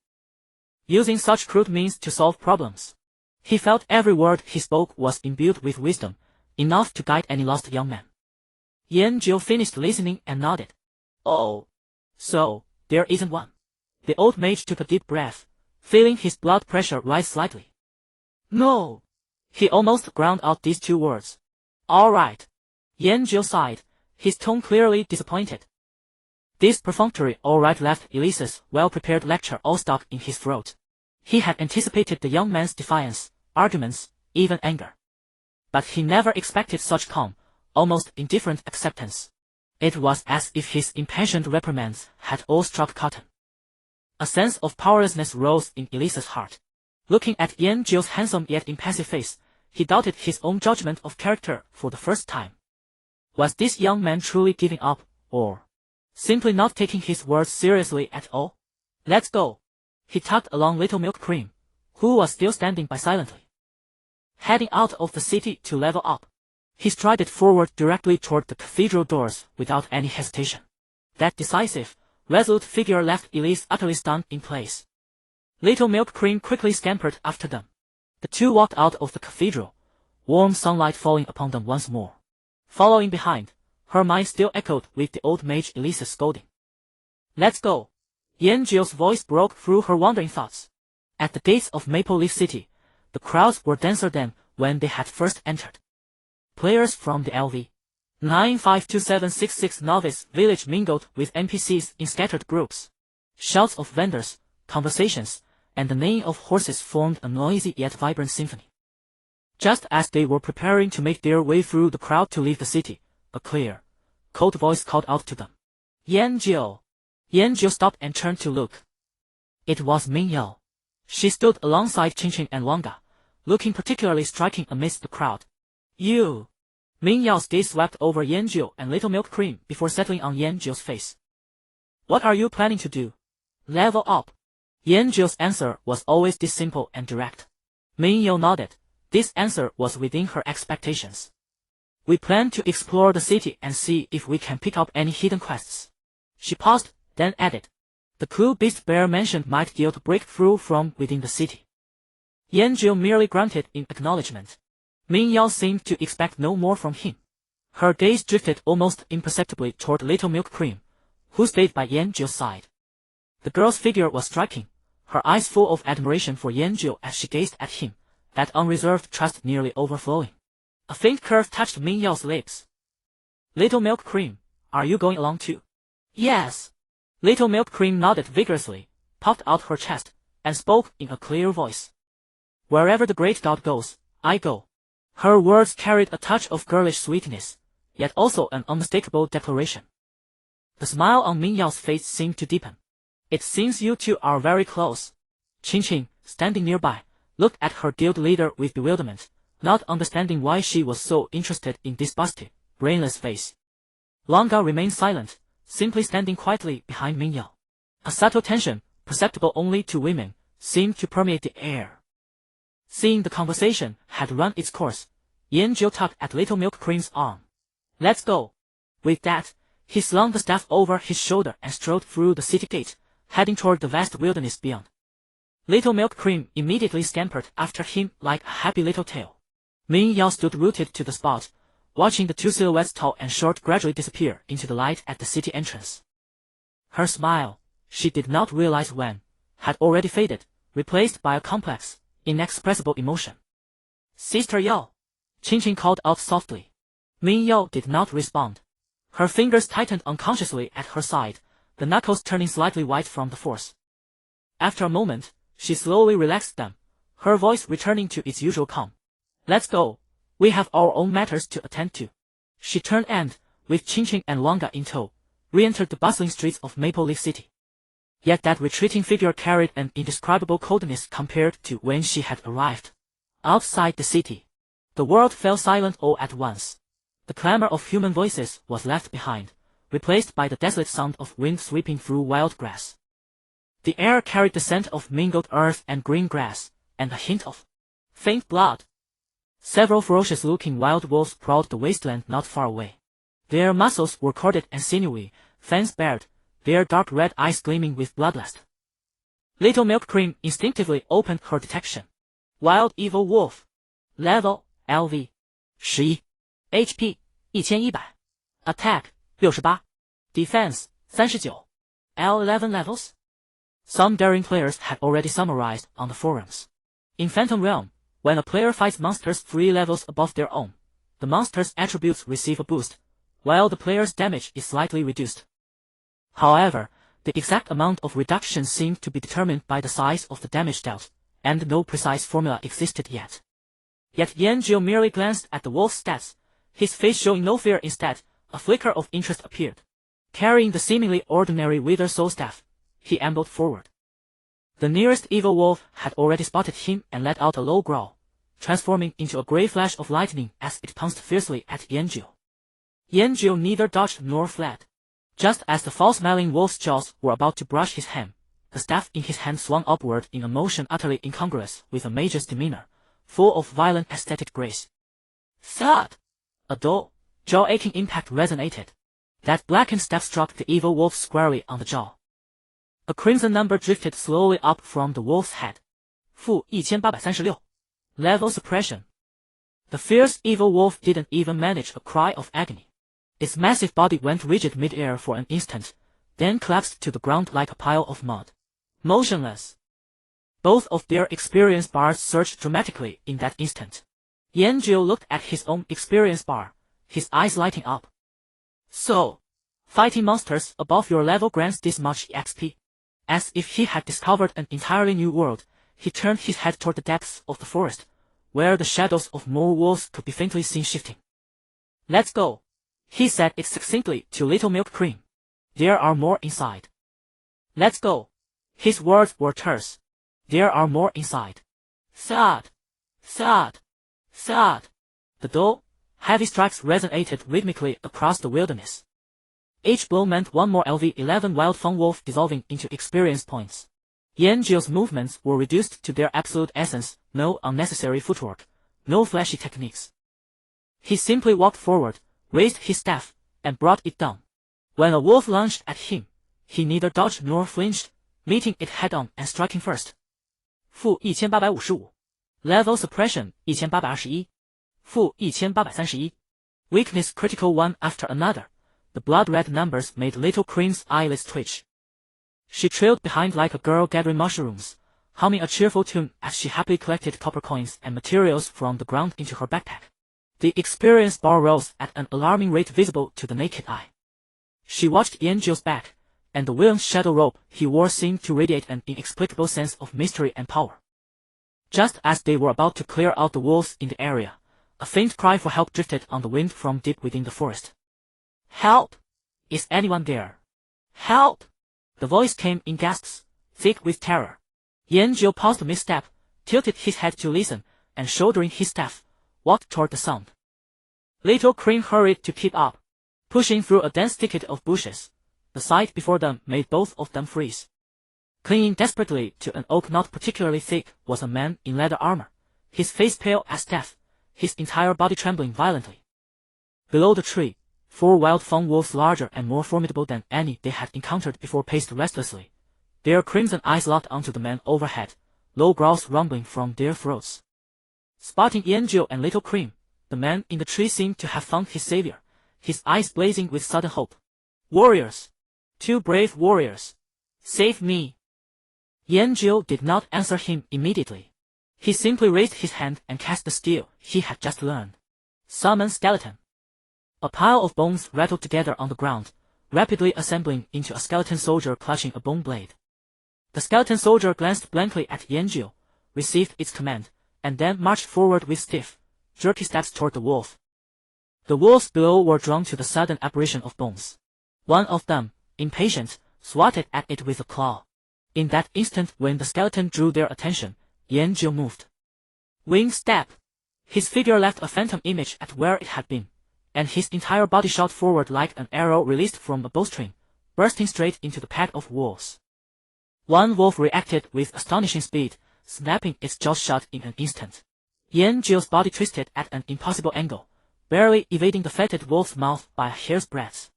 Using such crude means to solve problems. He felt every word he spoke was imbued with wisdom, enough to guide any lost young man. Yanjiu finished listening and nodded. Oh. So, there isn't one. The old mage took a deep breath, feeling his blood pressure rise slightly. No. He almost ground out these two words. All right. Yanjiu sighed, his tone clearly disappointed. This perfunctory all right left Elise's well-prepared lecture all stuck in his throat. He had anticipated the young man's defiance, arguments, even anger. But he never expected such calm, almost indifferent acceptance. It was as if his impassioned reprimands had all struck cotton. A sense of powerlessness rose in Elise's heart. Looking at Yanjiu's handsome yet impassive face, he doubted his own judgment of character for the first time. Was this young man truly giving up, or simply not taking his words seriously at all? Let's go. He tugged along Little Milk Cream, who was still standing by silently. Heading out of the city to level up, he strided forward directly toward the cathedral doors without any hesitation. That decisive, resolute figure left Elise utterly stunned in place. Little Milk Cream quickly scampered after them. The two walked out of the cathedral, warm sunlight falling upon them once more. Following behind, Her mind still echoed with the old mage Elisa's scolding. Let's go. Yanjio's voice broke through her wandering thoughts. At the gates of Maple Leaf City, the crowds were denser than when they had first entered. Players from the LV 952766 novice village mingled with NPCs in scattered groups. Shouts of vendors, conversations, and the neighing of horses formed a noisy yet vibrant symphony. Just as they were preparing to make their way through the crowd to leave the city, a clear, cold voice called out to them. Yanjio! Yanjio stopped and turned to look. It was Mingyao. She stood alongside Qingqing and Wanga, looking particularly striking amidst the crowd. You! Mingyao's gaze swept over Yanjio and Little Milk Cream before settling on Yanjio's face. What are you planning to do? Level up. Yanjio's answer was always this simple and direct. Mingyao nodded. This answer was within her expectations. We plan to explore the city and see if we can pick up any hidden quests. She paused, then added. The clue Beast Bear mentioned might yield a breakthrough from within the city. Yanjio merely grunted in acknowledgement. Mingyao seemed to expect no more from him. Her gaze drifted almost imperceptibly toward Little Milk Cream, who stayed by Yanjio's side. The girl's figure was striking, her eyes full of admiration for Yanjio as she gazed at him, that unreserved trust nearly overflowing. A faint curve touched Mingyao's lips. Little Milk Cream, are you going along too? Yes. Little Milk Cream nodded vigorously, puffed out her chest, and spoke in a clear voice. Wherever the great god goes, I go. Her words carried a touch of girlish sweetness, yet also an unmistakable declaration. The smile on Mingyao's face seemed to deepen. It seems you two are very close. Qingqing, standing nearby, looked at her guild leader with bewilderment, not understanding why she was so interested in this busty, brainless face. Longa remained silent, simply standing quietly behind Mingyao. A subtle tension, perceptible only to women, seemed to permeate the air. Seeing the conversation had run its course, Yanjio tugged at Little Milk Cream's arm. Let's go. With that, he slung the staff over his shoulder and strode through the city gate, heading toward the vast wilderness beyond. Little Milk Cream immediately scampered after him like a happy little tail. Mingyao stood rooted to the spot, watching the two silhouettes tall and short gradually disappear into the light at the city entrance. Her smile, she did not realize when, had already faded, replaced by a complex, inexpressible emotion. Sister Yao, Qingqing called out softly. Mingyao did not respond. Her fingers tightened unconsciously at her side, the knuckles turning slightly white from the force. After a moment, she slowly relaxed them, her voice returning to its usual calm. Let's go. We have our own matters to attend to. She turned and, with Qingqing and Wanga in tow, re-entered the bustling streets of Maple Leaf City. Yet that retreating figure carried an indescribable coldness compared to when she had arrived. Outside the city, the world fell silent all at once. The clamor of human voices was left behind, replaced by the desolate sound of wind sweeping through wild grass. The air carried the scent of mingled earth and green grass, and a hint of faint blood. Several ferocious-looking wild wolves prowled the wasteland not far away. Their muscles were corded and sinewy, fangs bared, their dark red eyes gleaming with bloodlust. Little Milk Cream instinctively opened her detection. Wild Evil Wolf. Level, LV. 11. HP, 1100. Attack, 68. Defense, 39. L11 levels? Some daring players had already summarized on the forums. In Phantom Realm, when a player fights monsters 3 levels above their own, the monster's attributes receive a boost, while the player's damage is slightly reduced. However, the exact amount of reduction seemed to be determined by the size of the damage dealt, and no precise formula existed yet. Yet Yanjio merely glanced at the wolf's stats, his face showing no fear. Instead, a flicker of interest appeared. Carrying the seemingly ordinary Wither Soul Staff, he ambled forward. The nearest evil wolf had already spotted him and let out a low growl, transforming into a grey flash of lightning as it pounced fiercely at Yanjio. Yanjio neither dodged nor fled. Just as the foul-smelling wolf's jaws were about to brush his hem, the staff in his hand swung upward in a motion utterly incongruous with a mage's demeanor, full of violent aesthetic grace. Thud! A dull, jaw-aching impact resonated. That blackened staff struck the evil wolf squarely on the jaw. A crimson number drifted slowly up from the wolf's head. -1836. Level suppression. The fierce evil wolf didn't even manage a cry of agony. Its massive body went rigid mid-air for an instant, then collapsed to the ground like a pile of mud. Motionless. Both of their experience bars surged dramatically in that instant. Yanjiu looked at his own experience bar, his eyes lighting up. So, fighting monsters above your level grants this much XP. As if he had discovered an entirely new world, he turned his head toward the depths of the forest, where the shadows of more wolves could be faintly seen shifting. Let's go. He said it succinctly to Little Milk Cream. There are more inside. Let's go. His words were terse. There are more inside. Thud. Thud. Thud. The dull, heavy strikes resonated rhythmically across the wilderness. Each blow meant one more LV-11 Wild Fang Wolf dissolving into experience points. Yanjiu's movements were reduced to their absolute essence, no unnecessary footwork, no flashy techniques. He simply walked forward, raised his staff, and brought it down. When a wolf lunged at him, he neither dodged nor flinched, meeting it head-on and striking first. -1855 Level Suppression 1821 -1831 Weakness critical one after another. The blood-red numbers made Little Cream's eyelids twitch. She trailed behind like a girl gathering mushrooms, humming a cheerful tune as she happily collected copper coins and materials from the ground into her backpack. The experience bar rose at an alarming rate visible to the naked eye. She watched Yanjiu's back, and the William's shadow robe he wore seemed to radiate an inexplicable sense of mystery and power. Just as they were about to clear out the wolves in the area, a faint cry for help drifted on the wind from deep within the forest. Help! Is anyone there? Help! The voice came in gasps, thick with terror. Yanjiu paused a misstep, tilted his head to listen, and shouldering his staff, walked toward the sound. Little Cream hurried to keep up. Pushing through a dense thicket of bushes, the sight before them made both of them freeze. Clinging desperately to an oak not particularly thick was a man in leather armor, his face pale as death, his entire body trembling violently. Below the tree, 4 wild fawn wolves larger and more formidable than any they had encountered before paced restlessly, their crimson eyes locked onto the man overhead, low growls rumbling from their throats. Spotting Yanjiu and Little Cream, the man in the tree seemed to have found his savior, his eyes blazing with sudden hope. Warriors! 2 brave warriors! Save me! Yanjiu did not answer him immediately. He simply raised his hand and cast the steel he had just learned. Summon skeleton. A pile of bones rattled together on the ground, rapidly assembling into a skeleton soldier clutching a bone blade. The skeleton soldier glanced blankly at Yanjiu, received its command, and then marched forward with stiff, jerky steps toward the wolf. The wolves below were drawn to the sudden apparition of bones. One of them, impatient, swatted at it with a claw. In that instant when the skeleton drew their attention, Yanjiu moved. Wing step! His figure left a phantom image at where it had been, and his entire body shot forward like an arrow released from a bowstring, bursting straight into the pack of wolves. One wolf reacted with astonishing speed, snapping its jaws shut in an instant. Yanjiu's body twisted at an impossible angle, barely evading the fetid wolf's mouth by a hair's breadth.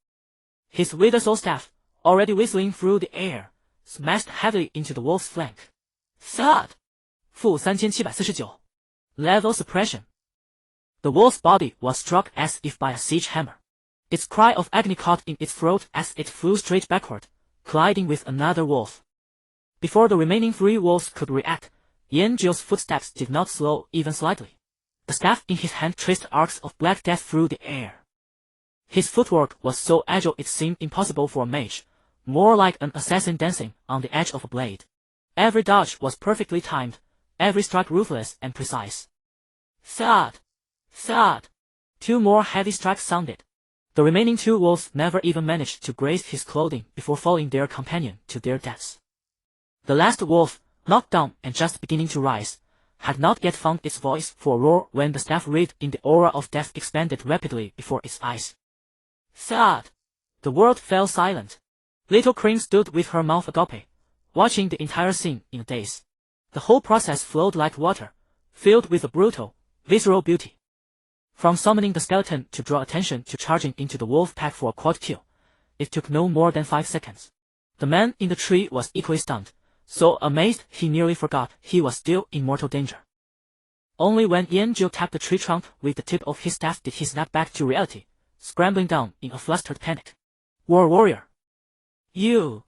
His withered soul staff, already whistling through the air, smashed heavily into the wolf's flank. Thud! -3749 Level Suppression. The wolf's body was struck as if by a siege hammer. Its cry of agony caught in its throat as it flew straight backward, colliding with another wolf. Before the remaining 3 wolves could react, Yanjiu's footsteps did not slow even slightly. The staff in his hand traced arcs of black death through the air. His footwork was so agile it seemed impossible for a mage, more like an assassin dancing on the edge of a blade. Every dodge was perfectly timed, every strike ruthless and precise. Thud! Thud! 2 more heavy strikes sounded. The remaining 2 wolves never even managed to graze his clothing before following their companion to their deaths. The last wolf, knocked down and just beginning to rise, had not yet found its voice for a roar when the staff wreathed in the aura of death expanded rapidly before its eyes. Thud! The world fell silent. Little Cream stood with her mouth agape, watching the entire scene in a daze. The whole process flowed like water, filled with a brutal, visceral beauty. From summoning the skeleton to draw attention to charging into the wolf pack for a quad kill, it took no more than 5 seconds. The man in the tree was equally stunned, so amazed he nearly forgot he was still in mortal danger. Only when Yanjiu tapped the tree trunk with the tip of his staff did he snap back to reality, scrambling down in a flustered panic. Warrior. You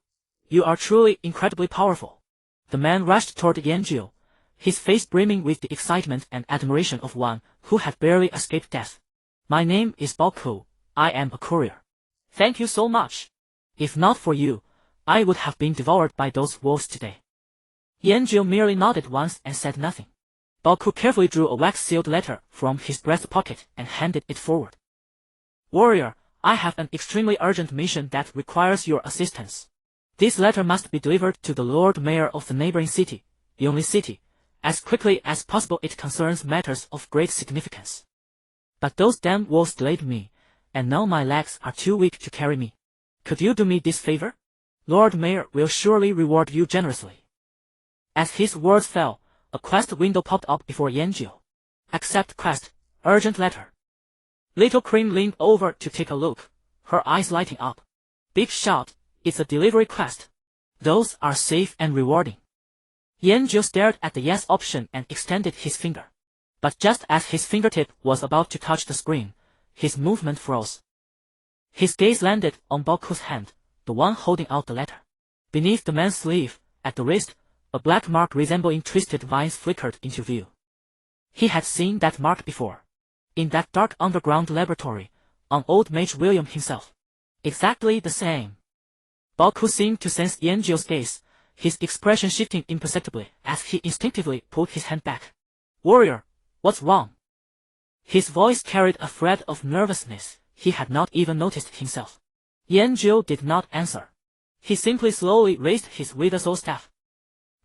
are truly incredibly powerful. The man rushed toward Yanjiu, his face brimming with the excitement and admiration of one who had barely escaped death. My name is Baoku, I am a courier. Thank you so much. If not for you, I would have been devoured by those wolves today. Yanjiu merely nodded once and said nothing. Baoku carefully drew a wax-sealed letter from his breast pocket and handed it forward. Warrior, I have an extremely urgent mission that requires your assistance. This letter must be delivered to the Lord Mayor of the neighboring city, Yongli City, as quickly as possible. It concerns matters of great significance. But those damn wolves delayed me, and now my legs are too weak to carry me. Could you do me this favor? Lord Mayor will surely reward you generously. As his words fell, a quest window popped up before Yanjiu. Accept quest, urgent letter. Little Cream leaned over to take a look, her eyes lighting up. Big shot, it's a delivery quest. Those are safe and rewarding. Yanjiu stared at the yes option and extended his finger. But just as his fingertip was about to touch the screen, his movement froze. His gaze landed on Baoku's hand, the one holding out the letter. Beneath the man's sleeve, at the wrist, a black mark resembling twisted vines flickered into view. He had seen that mark before. In that dark underground laboratory, on old Mage William himself. Exactly the same. Baoku seemed to sense Yanjiu's gaze, his expression shifting imperceptibly as he instinctively pulled his hand back. Warrior, what's wrong? His voice carried a thread of nervousness he had not even noticed himself. Yanjiu did not answer. He simply slowly raised his wither soul staff.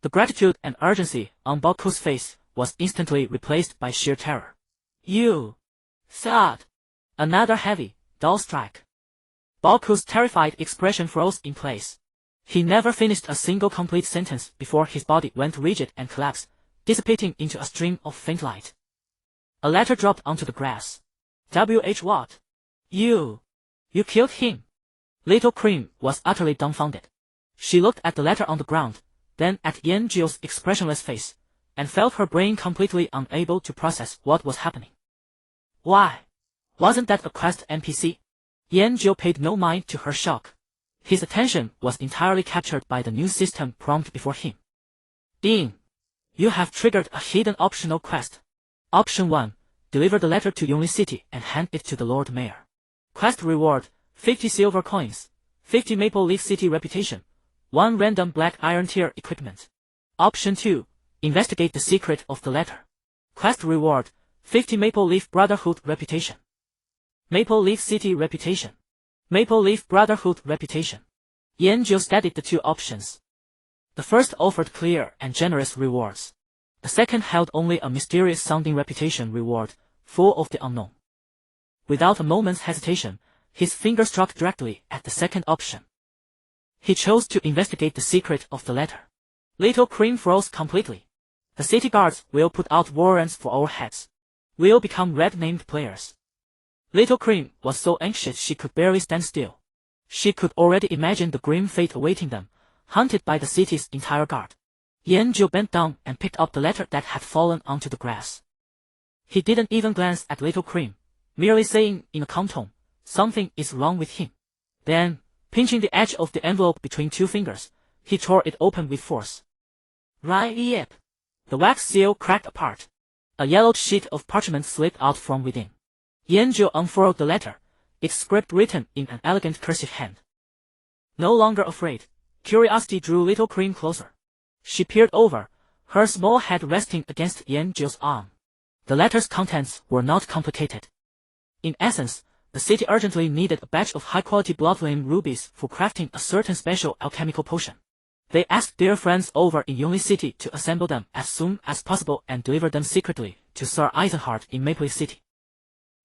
The gratitude and urgency on Baoku's face was instantly replaced by sheer terror. You! Thud! Another heavy, dull strike. Baoku's terrified expression froze in place. He never finished a single complete sentence before his body went rigid and collapsed, dissipating into a stream of faint light. A letter dropped onto the grass. What? You killed him? Little Cream was utterly dumbfounded. She looked at the letter on the ground, then at Yanjiu's expressionless face, and felt her brain completely unable to process what was happening. Why? Wasn't that a quest NPC? Yanjiu paid no mind to her shock. His attention was entirely captured by the new system prompt before him. Ding! You have triggered a hidden optional quest. Option 1. Deliver the letter to Yongli City and hand it to the Lord Mayor. Quest reward, 50 silver coins, 50 Maple Leaf City reputation, 1 random black iron tier equipment. Option 2. Investigate the secret of the letter. Quest reward, 50 Maple Leaf Brotherhood reputation. Maple Leaf City reputation. Maple Leaf Brotherhood reputation. Yanjiu studied the two options. The first offered clear and generous rewards. The second held only a mysterious-sounding reputation reward, full of the unknown. Without a moment's hesitation, his finger struck directly at the second option. He chose to investigate the secret of the letter. Little Cream froze completely. The city guards will put out warrants for our heads. We'll become red-named players. Little Cream was so anxious she could barely stand still. She could already imagine the grim fate awaiting them, hunted by the city's entire guard. Yanjiu bent down and picked up the letter that had fallen onto the grass. He didn't even glance at Little Cream, merely saying in a calm tone, something is wrong with him. Then, pinching the edge of the envelope between two fingers, he tore it open with force. Yep. The wax seal cracked apart. A yellowed sheet of parchment slid out from within. Yanjiu unfurled the letter, its script written in an elegant cursive hand. No longer afraid, curiosity drew Little Cream closer. She peered over, her small head resting against Yanjiu's arm. The letter's contents were not complicated. In essence, the city urgently needed a batch of high-quality blood-flame rubies for crafting a certain special alchemical potion. They asked their friends over in Yongli City to assemble them as soon as possible and deliver them secretly to Sir Eisenhart in Maple City.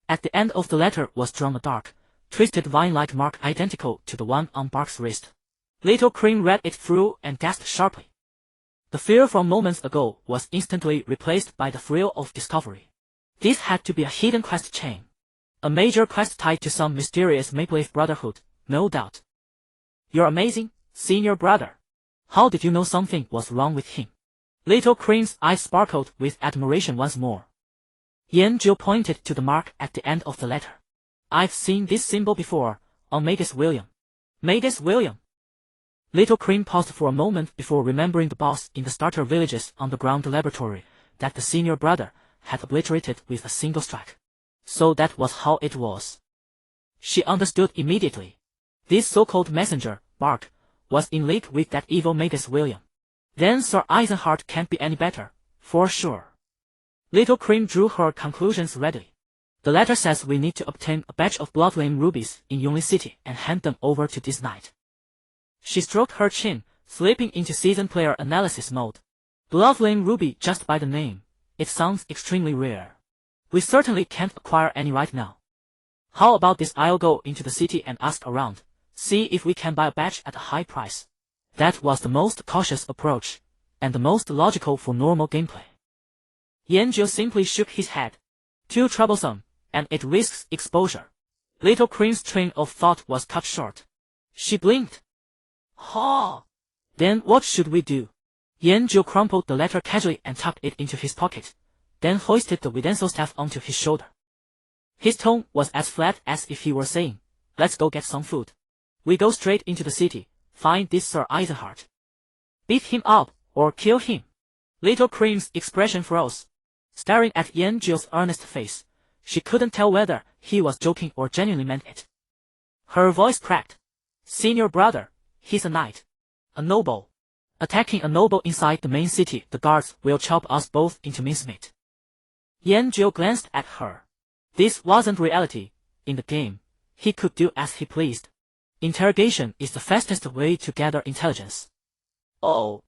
At the end of the letter was drawn a dark, twisted vine-like mark identical to the one on Bark's wrist. Little Cream read it through and gasped sharply. The fear from moments ago was instantly replaced by the thrill of discovery. This had to be a hidden quest chain. A major quest tied to some mysterious Maple Leaf Brotherhood, no doubt. You're amazing, senior brother. How did you know something was wrong with him? Little Cream's eyes sparkled with admiration once more. Yanjiu pointed to the mark at the end of the letter. I've seen this symbol before, on Mage's William. Mage's William. Little Cream paused for a moment before remembering the boss in the starter village's underground laboratory that the senior brother had obliterated with a single strike. So that was how it was. She understood immediately. This so-called messenger, Bark, was in league with that evil Mage's William. Then Sir Eisenhart can't be any better, for sure. Little Cream drew her conclusions readily. The letter says we need to obtain a batch of Bloodflame rubies in Yonglin City and hand them over to this knight. She stroked her chin, slipping into seasoned player analysis mode. Bloodflame ruby just by the name, it sounds extremely rare. We certainly can't acquire any right now. How about this? I'll go into the city and ask around, see if we can buy a batch at a high price. That was the most cautious approach, and the most logical for normal gameplay. Yanjiu simply shook his head. Too troublesome, and it risks exposure. Little Cream's train of thought was cut short. She blinked. Ha! Then what should we do? Yanjiu crumpled the letter casually and tucked it into his pocket, then hoisted the Widenso staff onto his shoulder. His tone was as flat as if he were saying, let's go get some food. We go straight into the city, find this Sir Eisenhart. Beat him up, or kill him. Little Cream's expression froze. Staring at Yanjiu's earnest face, she couldn't tell whether he was joking or genuinely meant it. Her voice cracked. Senior brother, he's a knight. A noble. Attacking a noble inside the main city, the guards will chop us both into mincemeat. Yanjiu glanced at her. This wasn't reality. In the game, he could do as he pleased. Interrogation is the fastest way to gather intelligence. Oh.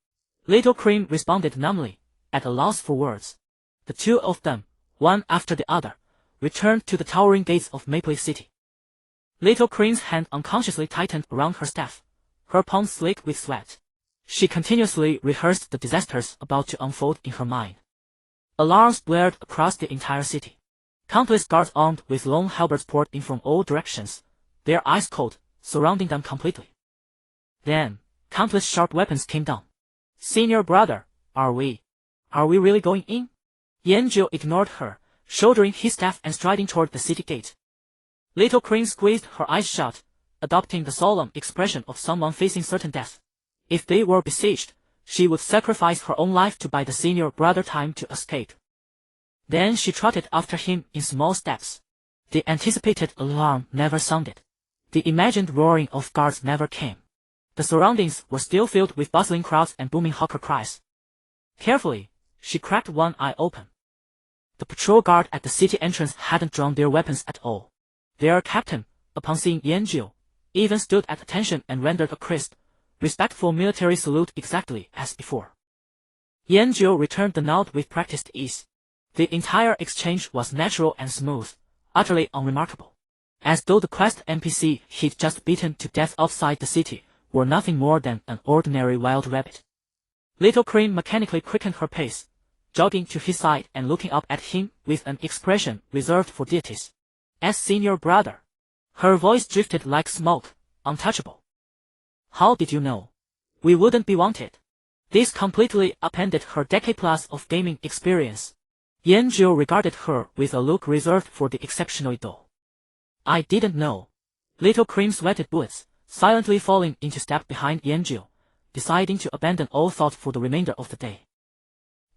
Little Cream responded numbly, at a loss for words. The two of them, one after the other, returned to the towering gates of Maple City. Little Cream's hand unconsciously tightened around her staff, her palms slick with sweat. She continuously rehearsed the disasters about to unfold in her mind. Alarms blared across the entire city. Countless guards armed with long halberds poured in from all directions, their eyes cold, surrounding them completely. Then, countless sharp weapons came down. Senior brother, are we really going in? Yanjiu ignored her, shouldering his staff and striding toward the city gate. Little Cream squeezed her eyes shut, adopting the solemn expression of someone facing certain death. If they were besieged, she would sacrifice her own life to buy the senior brother time to escape. Then she trotted after him in small steps. The anticipated alarm never sounded. The imagined roaring of guards never came. The surroundings were still filled with bustling crowds and booming hawker cries. Carefully, she cracked one eye open. The patrol guard at the city entrance hadn't drawn their weapons at all. Their captain, upon seeing Yanjiu, even stood at attention and rendered a crisp, respectful military salute exactly as before. Yanjiu returned the nod with practiced ease. The entire exchange was natural and smooth, utterly unremarkable. As though the quest NPC he'd just beaten to death outside the city were nothing more than an ordinary wild rabbit. Little Cream mechanically quickened her pace, jogging to his side and looking up at him with an expression reserved for deities. As senior brother. Her voice drifted like smoke, untouchable. How did you know? We wouldn't be wanted. This completely upended her decade-plus of gaming experience. Yanjiu regarded her with a look reserved for the exceptionally dull. I didn't know. Little Cream sweated bullets, silently falling into step behind Yanjiu, deciding to abandon all thought for the remainder of the day.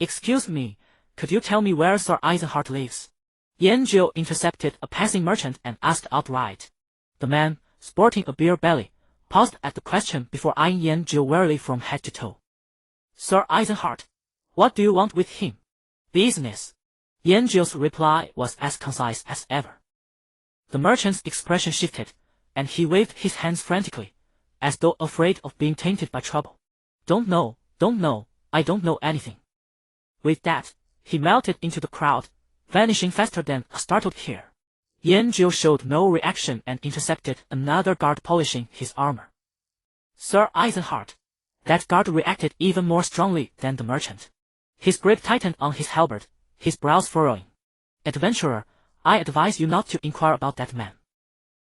Excuse me, could you tell me where Sir Eisenhart lives? Yanjiu intercepted a passing merchant and asked outright. The man, sporting a beer belly, paused at the question before eyeing Yanjiu warily from head to toe. Sir Eisenhart, what do you want with him? Business. Yanjiu's reply was as concise as ever. The merchant's expression shifted, and he waved his hands frantically, as though afraid of being tainted by trouble. Don't know, I don't know anything. With that, he melted into the crowd, vanishing faster than a startled hare. Yanjiu showed no reaction and intercepted another guard polishing his armor. Sir Eisenhart. That guard reacted even more strongly than the merchant. His grip tightened on his halberd, his brows furrowing. Adventurer, I advise you not to inquire about that man.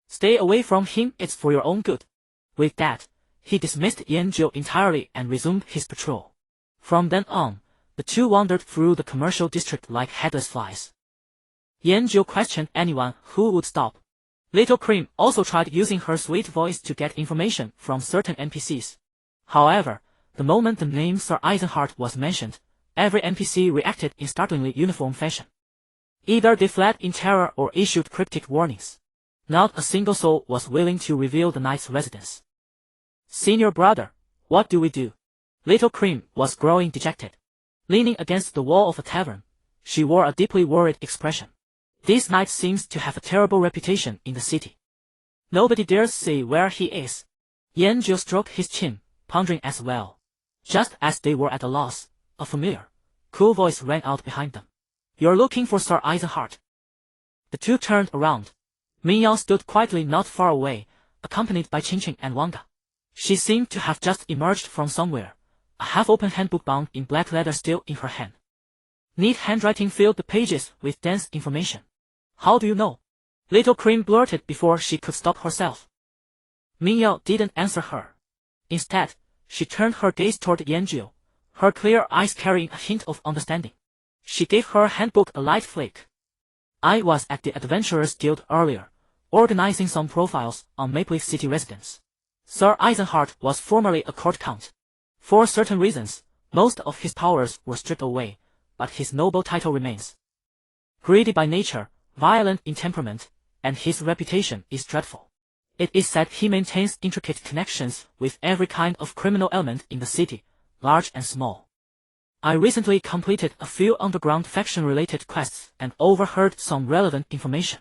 Stay away from him, it's for your own good. With that, he dismissed Yanjiu entirely and resumed his patrol. From then on, the two wandered through the commercial district like headless flies. Yanjiu questioned anyone who would stop. Little Cream also tried using her sweet voice to get information from certain NPCs. However, the moment the name Sir Eisenheart was mentioned, every NPC reacted in startlingly uniform fashion. Either they fled in terror or issued cryptic warnings. Not a single soul was willing to reveal the knight's residence. Senior brother, what do we do? Little Cream was growing dejected. Leaning against the wall of a tavern, she wore a deeply worried expression. This knight seems to have a terrible reputation in the city. Nobody dares say where he is. Yanjiu stroked his chin, pondering as well. Just as they were at a loss, a familiar, cool voice rang out behind them. You're looking for Sir Eisenheart. The two turned around. Mingyao stood quietly not far away, accompanied by Qingqing and Wanga. She seemed to have just emerged from somewhere, a half-open handbook bound in black leather still in her hand. Neat handwriting filled the pages with dense information. How do you know? Little Cream blurted before she could stop herself. Mingyao didn't answer her. Instead, she turned her gaze toward Yanjiu, her clear eyes carrying a hint of understanding. She gave her handbook a light flick. I was at the Adventurers Guild earlier, organizing some profiles on Maple City residents. Sir Eisenheart was formerly a court count. For certain reasons, most of his powers were stripped away, but his noble title remains. Greedy by nature, violent in temperament, and his reputation is dreadful. It is said he maintains intricate connections with every kind of criminal element in the city, large and small. I recently completed a few underground faction-related quests and overheard some relevant information.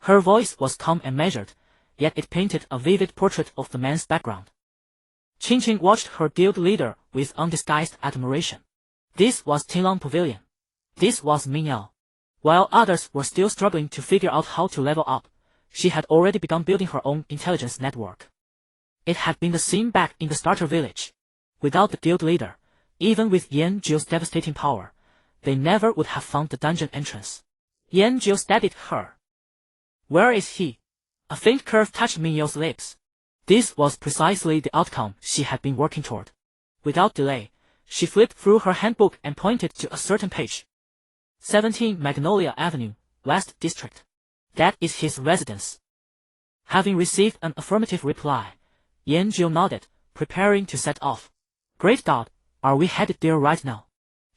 Her voice was calm and measured, yet it painted a vivid portrait of the man's background. Qingqing watched her guild leader with undisguised admiration. This was Tinlong Pavilion. This was Mingyao. While others were still struggling to figure out how to level up, she had already begun building her own intelligence network. It had been the same back in the starter village. Without the guild leader, even with Yanjiu's devastating power, they never would have found the dungeon entrance. Yanjiu steadied her. Where is he? A faint curve touched Mingyau's lips. This was precisely the outcome she had been working toward. Without delay, she flipped through her handbook and pointed to a certain page. 17 Magnolia Avenue, West District. That is his residence. Having received an affirmative reply, Yanjiu nodded, preparing to set off. Great God, are we headed there right now?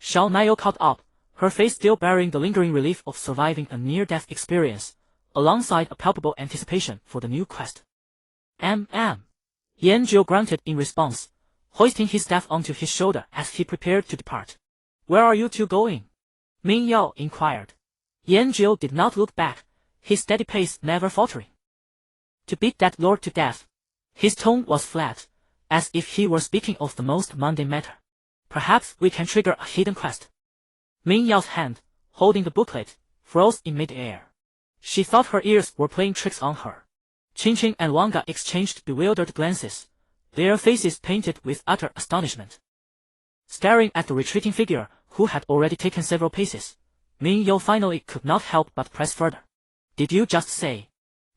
Xiao Naiyou caught up, her face still bearing the lingering relief of surviving a near-death experience, alongside a palpable anticipation for the new quest. Yanjiu grunted in response, hoisting his staff onto his shoulder as he prepared to depart. Where are you two going? Mingyao inquired. Yanjiu did not look back, his steady pace never faltering. To beat that lord to death. His tone was flat, as if he were speaking of the most mundane matter. Perhaps we can trigger a hidden quest. Mingyao's hand, holding the booklet, froze in mid-air. She thought her ears were playing tricks on her. Qingqing and Wanga exchanged bewildered glances, their faces painted with utter astonishment. Staring at the retreating figure, who had already taken several paces, Mingyao finally could not help but press further. Did you just say,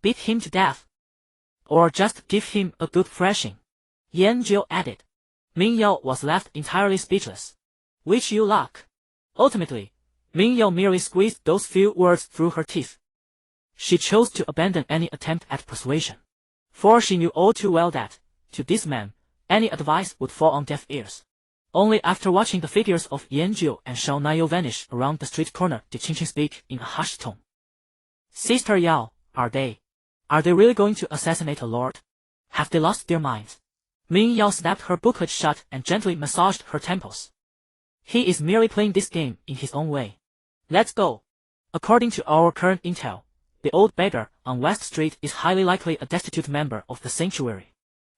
beat him to death? Or just give him a good thrashing? Yanjiu added. Mingyao was left entirely speechless. Wish you luck. Ultimately, Mingyao merely squeezed those few words through her teeth. She chose to abandon any attempt at persuasion. For she knew all too well that, to this man, any advice would fall on deaf ears. Only after watching the figures of Yanjiu and Xiao Naiyou vanish around the street corner did Qingqing speak in a hushed tone. Sister Yao, are they really going to assassinate a lord? Have they lost their minds? Mingyao snapped her booklet shut and gently massaged her temples. He is merely playing this game in his own way. Let's go. According to our current intel, the old beggar on West Street is highly likely a destitute member of the sanctuary.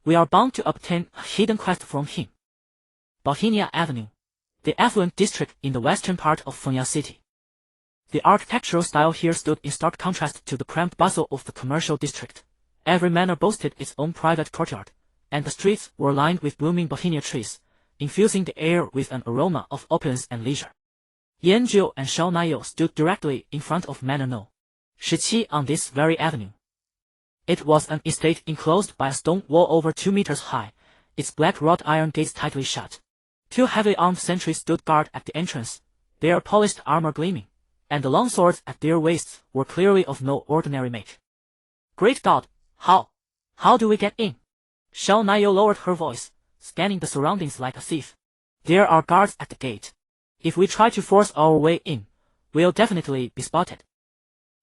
We are bound to obtain a hidden quest from him. Bohemia Avenue, the affluent district in the western part of Fengya City. The architectural style here stood in stark contrast to the cramped bustle of the commercial district. Every manor boasted its own private courtyard, and the streets were lined with blooming bohemia trees, infusing the air with an aroma of opulence and leisure. Yanjiu and Xiao Naiyou stood directly in front of Manor No. 17 on this very avenue. It was an estate enclosed by a stone wall over 2 meters high, its black wrought iron gates tightly shut. 2 heavily armed sentries stood guard at the entrance, their polished armor gleaming, and the long swords at their waists were clearly of no ordinary make. Great God, how do we get in? Xiao Niu lowered her voice, scanning the surroundings like a thief. There are guards at the gate. If we try to force our way in, we'll definitely be spotted.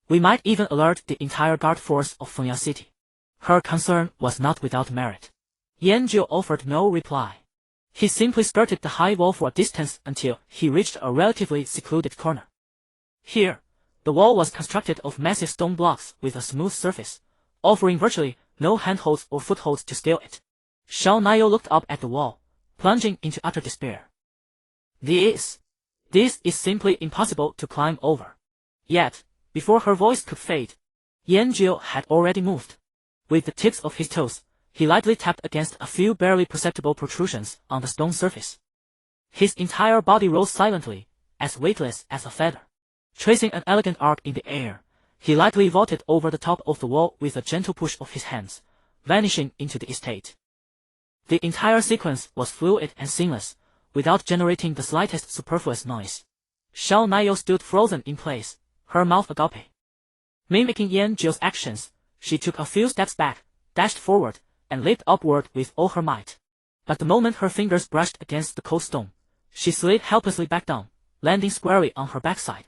We might even alert the entire guard force of Fengya City. Her concern was not without merit. Yanjiu offered no reply. He simply skirted the high wall for a distance until he reached a relatively secluded corner. Here, the wall was constructed of massive stone blocks with a smooth surface, offering virtually no handholds or footholds to scale it. Xiao Niu looked up at the wall, plunging into utter despair. This is simply impossible to climb over. Yet, before her voice could fade, Yanjiu had already moved. With the tips of his toes, he lightly tapped against a few barely perceptible protrusions on the stone surface. His entire body rose silently, as weightless as a feather. Tracing an elegant arc in the air, he lightly vaulted over the top of the wall with a gentle push of his hands, vanishing into the estate. The entire sequence was fluid and seamless, without generating the slightest superfluous noise. Xiao Niu stood frozen in place, her mouth agape. Mimicking Yanjiu's actions, she took a few steps back, dashed forward, and leaped upward with all her might. But the moment her fingers brushed against the cold stone, she slid helplessly back down, landing squarely on her backside.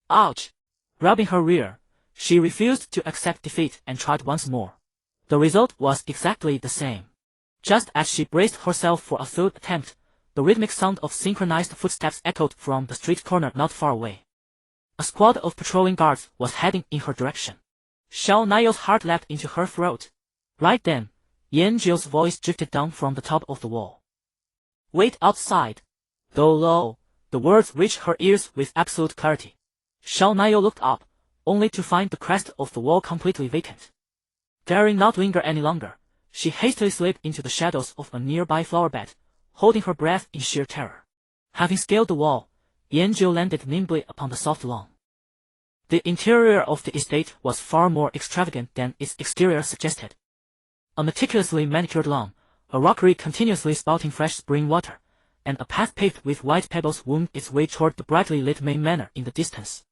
Ouch! Rubbing her rear, she refused to accept defeat and tried once more. The result was exactly the same. Just as she braced herself for a third attempt, the rhythmic sound of synchronized footsteps echoed from the street corner not far away. A squad of patrolling guards was heading in her direction. Xiao Niu's heart leapt into her throat. Right then, Yanjiu's voice drifted down from the top of the wall. Wait outside. Though low, the words reached her ears with absolute clarity. Xiao Niu looked up, only to find the crest of the wall completely vacant. Daring not linger any longer, she hastily slipped into the shadows of a nearby flower bed, holding her breath in sheer terror. Having scaled the wall, Yanjiu landed nimbly upon the soft lawn. The interior of the estate was far more extravagant than its exterior suggested. A meticulously manicured lawn, a rockery continuously spouting fresh spring water, and a path paved with white pebbles wound its way toward the brightly lit main manor in the distance.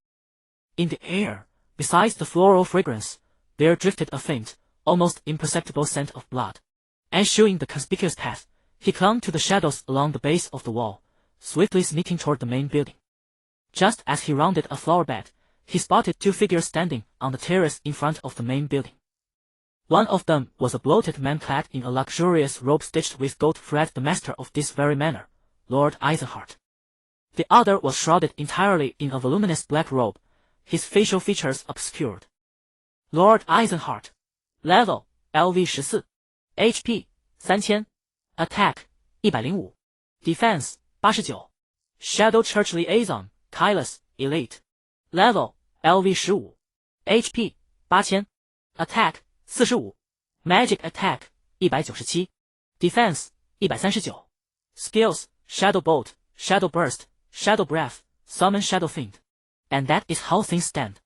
In the air, besides the floral fragrance, there drifted a faint, almost imperceptible scent of blood. Eschewing the conspicuous path, he clung to the shadows along the base of the wall, swiftly sneaking toward the main building. Just as he rounded a flower bed, he spotted two figures standing on the terrace in front of the main building. One of them was a bloated man clad in a luxurious robe stitched with gold thread, the master of this very manor, Lord Eisenhart. The other was shrouded entirely in a voluminous black robe, his facial features obscured. Lord Eisenhart. Level, LV-14. HP, 3000. Attack, 105. Defense, 89. Shadow Church Liaison, Kailas, Elite. Level, LV-15. HP, 8000. Attack, 45. Magic Attack, 197. Defense, 139. Skills, Shadow Bolt, Shadow Burst, Shadow Breath, Summon Shadow Fiend. And that is how things stand.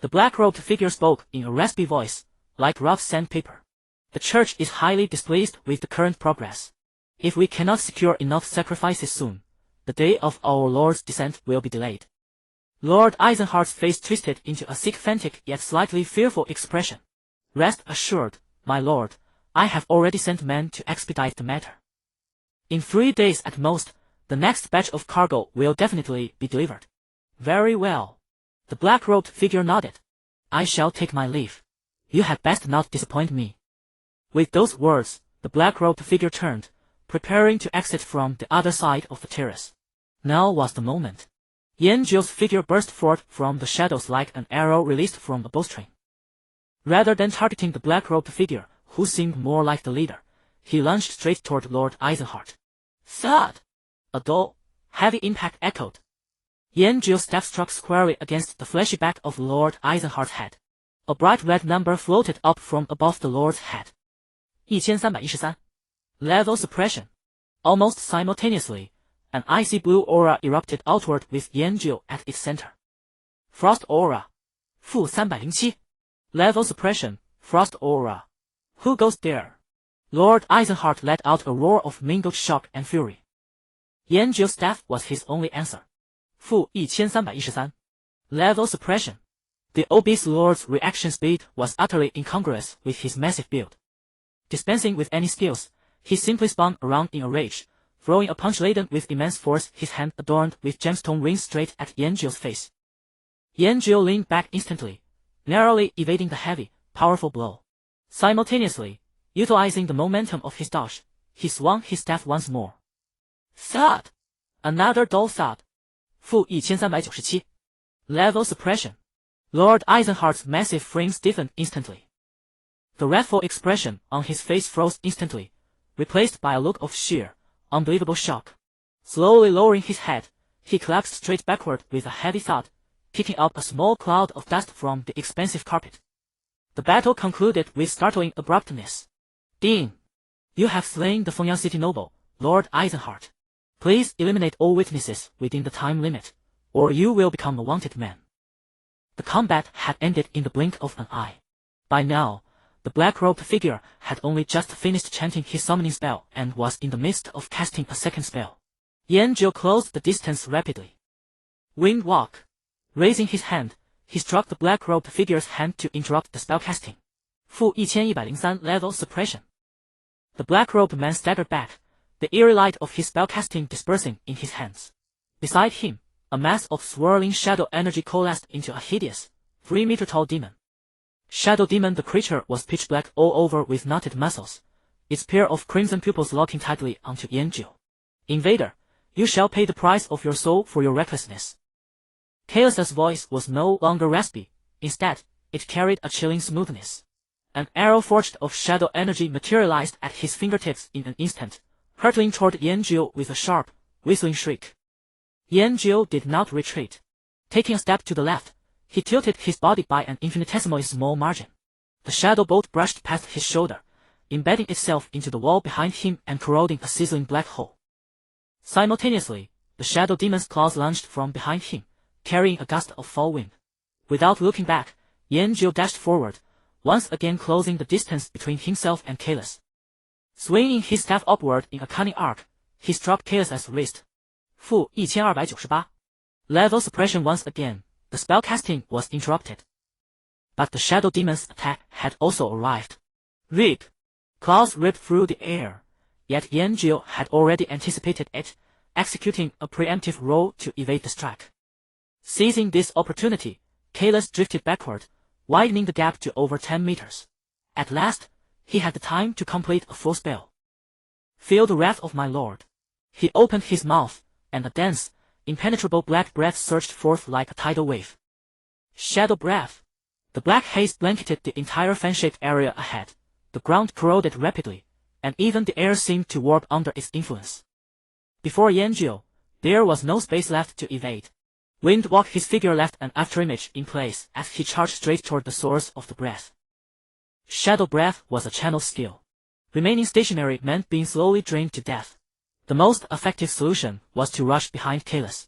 The black-robed figure spoke in a raspy voice, like rough sandpaper. The church is highly displeased with the current progress. If we cannot secure enough sacrifices soon, the day of our Lord's descent will be delayed. Lord Eisenhart's face twisted into a sycophantic yet slightly fearful expression. Rest assured, my lord, I have already sent men to expedite the matter. In 3 days at most, the next batch of cargo will definitely be delivered. Very well. The black-robed figure nodded. I shall take my leave. You had best not disappoint me. With those words, the black-robed figure turned, preparing to exit from the other side of the terrace. Now was the moment. Yanjiu's figure burst forth from the shadows like an arrow released from a bowstring. Rather than targeting the black-robed figure, who seemed more like the leader, he lunged straight toward Lord Eisenhart. Thud! A dull, heavy impact echoed. Yanjiu's staff struck squarely against the fleshy back of Lord Eisenhart's head. A bright red number floated up from above the Lord's head. 1313. Level Suppression. Almost simultaneously, an icy blue aura erupted outward with Yanjiu at its center. Frost Aura. -307. Level Suppression, Frost Aura. Who goes there? Lord Eisenhart let out a roar of mingled shock and fury. Yanjiu's staff was his only answer. -1313. Level Suppression. The obese lord's reaction speed was utterly incongruous with his massive build. Dispensing with any skills, he simply spun around in a rage, throwing a punch laden with immense force, his hand adorned with gemstone rings straight at Yanjiu's face. Yanjiu leaned back instantly, narrowly evading the heavy, powerful blow. Simultaneously, utilizing the momentum of his dodge, he swung his staff once more. Thud! Another dull thud. -1397. Level suppression. Lord Eisenhardt's massive frame stiffened instantly. The wrathful expression on his face froze instantly, replaced by a look of sheer, unbelievable shock. Slowly lowering his head, he collapsed straight backward with a heavy thud, kicking up a small cloud of dust from the expensive carpet. The battle concluded with startling abruptness. Ding! You have slain the Fengyang City noble, Lord Eisenhardt. Please eliminate all witnesses within the time limit, or you will become a wanted man. The combat had ended in the blink of an eye. By now, the black-robed figure had only just finished chanting his summoning spell and was in the midst of casting a second spell. Yanjiu closed the distance rapidly. Wind walk. Raising his hand, he struck the black-robed figure's hand to interrupt the spellcasting. -1103 level suppression. The black-robed man staggered back, the eerie light of his spellcasting dispersing in his hands. Beside him, a mass of swirling shadow energy coalesced into a hideous, 3-meter-tall demon. Shadow demon, the creature was pitch black all over with knotted muscles, its pair of crimson pupils locking tightly onto Yanjiu. Invader, you shall pay the price of your soul for your recklessness. Chaos's voice was no longer raspy, instead, it carried a chilling smoothness. An arrow forged of shadow energy materialized at his fingertips in an instant, hurtling toward Yanjiu with a sharp, whistling shriek. Yanjiu did not retreat. Taking a step to the left, he tilted his body by an infinitesimally small margin. The shadow bolt brushed past his shoulder, embedding itself into the wall behind him and corroding a sizzling black hole. Simultaneously, the shadow demon's claws lunged from behind him, carrying a gust of fall wind. Without looking back, Yanjiu dashed forward, once again closing the distance between himself and Kalos. Swinging his staff upward in a cunning arc, he struck Kalos's wrist. -1298. Level suppression once again, the spellcasting was interrupted. But the shadow demon's attack had also arrived. Rip! Claws ripped through the air, yet Yanjiu had already anticipated it, executing a preemptive roll to evade the strike. Seizing this opportunity, Kalos drifted backward, widening the gap to over 10 meters. At last, he had the time to complete a full spell. Feel the wrath of my lord. He opened his mouth, and a dense, impenetrable black breath surged forth like a tidal wave. Shadow breath. The black haze blanketed the entire fan-shaped area ahead. The ground corroded rapidly, and even the air seemed to warp under its influence. Before Yanjiu, there was no space left to evade. Wind walk, his figure left an afterimage in place as he charged straight toward the source of the breath. Shadow breath was a channel skill. Remaining stationary meant being slowly drained to death. The most effective solution was to rush behind Kalos.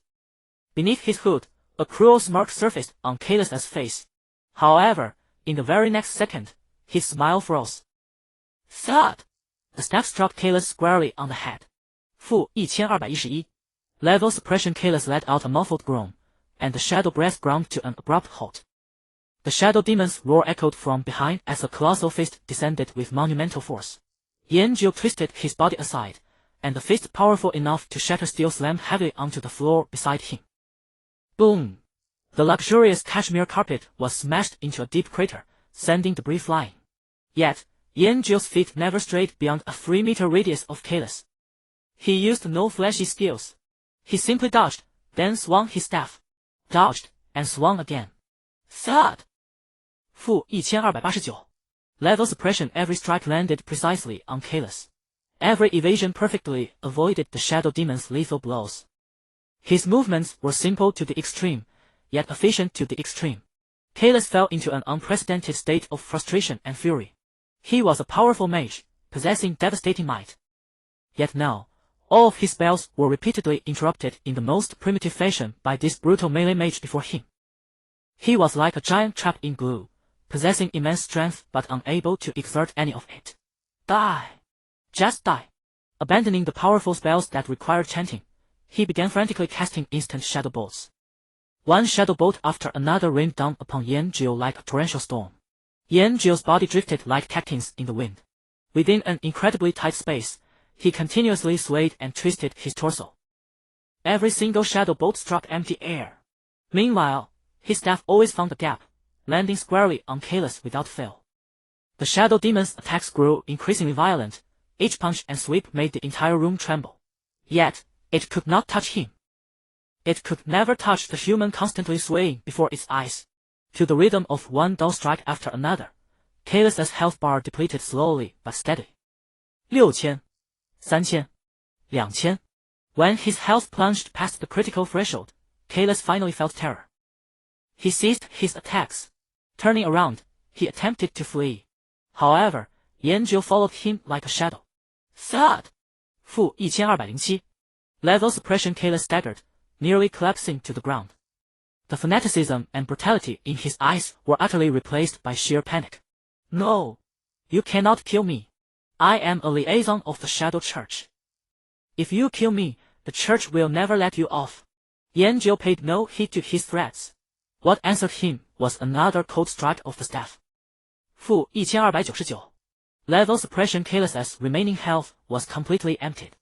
Beneath his hood, a cruel smirk surfaced on Kalos's face. However, in the very next second, his smile froze. Thud! The staff struck Kalos squarely on the head. -1211. Level suppression. Kalos let out a muffled groan, and the shadow breath ground to an abrupt halt. The shadow demon's roar echoed from behind as a colossal fist descended with monumental force. Yanjiu twisted his body aside, and the fist powerful enough to shatter steel slammed heavily onto the floor beside him. Boom! The luxurious cashmere carpet was smashed into a deep crater, sending debris flying. Yet, Yanjiu's feet never strayed beyond a 3-meter radius of Kalos. He used no flashy skills. He simply dodged, then swung his staff. Dodged, and swung again. Thud! -1289. Level suppression. Every strike landed precisely on Kalos. Every evasion perfectly avoided the shadow demon's lethal blows. His movements were simple to the extreme, yet efficient to the extreme. Kalos fell into an unprecedented state of frustration and fury. He was a powerful mage, possessing devastating might. Yet now, all of his spells were repeatedly interrupted in the most primitive fashion by this brutal melee mage before him. He was like a giant trapped in glue, possessing immense strength but unable to exert any of it. Die! Just die! Abandoning the powerful spells that required chanting, he began frantically casting instant shadow bolts. One shadow bolt after another rained down upon Yanjiu like a torrential storm. Yanjiu's body drifted like cactus in the wind. Within an incredibly tight space, he continuously swayed and twisted his torso. Every single shadow bolt struck empty air. Meanwhile, his staff always found a gap, landing squarely on Kalis without fail. The shadow demon's attacks grew increasingly violent. Each punch and sweep made the entire room tremble. Yet, it could not touch him. It could never touch the human constantly swaying before its eyes. To the rhythm of one dull strike after another, Kalis's health bar depleted slowly but steadily. 6000, 3000, 2000. When his health plunged past the critical threshold, Kalis finally felt terror. He ceased his attacks. Turning around, he attempted to flee. However, Yanjiu followed him like a shadow. Thud! -1207. Level suppression. Kalis staggered, nearly collapsing to the ground. The fanaticism and brutality in his eyes were utterly replaced by sheer panic. No! You cannot kill me. I am a liaison of the Shadow Church. If you kill me, the church will never let you off. Yanjiu paid no heed to his threats. What answered him was another cold strike of the staff. -1299. Level suppression. Kalis's remaining health was completely emptied.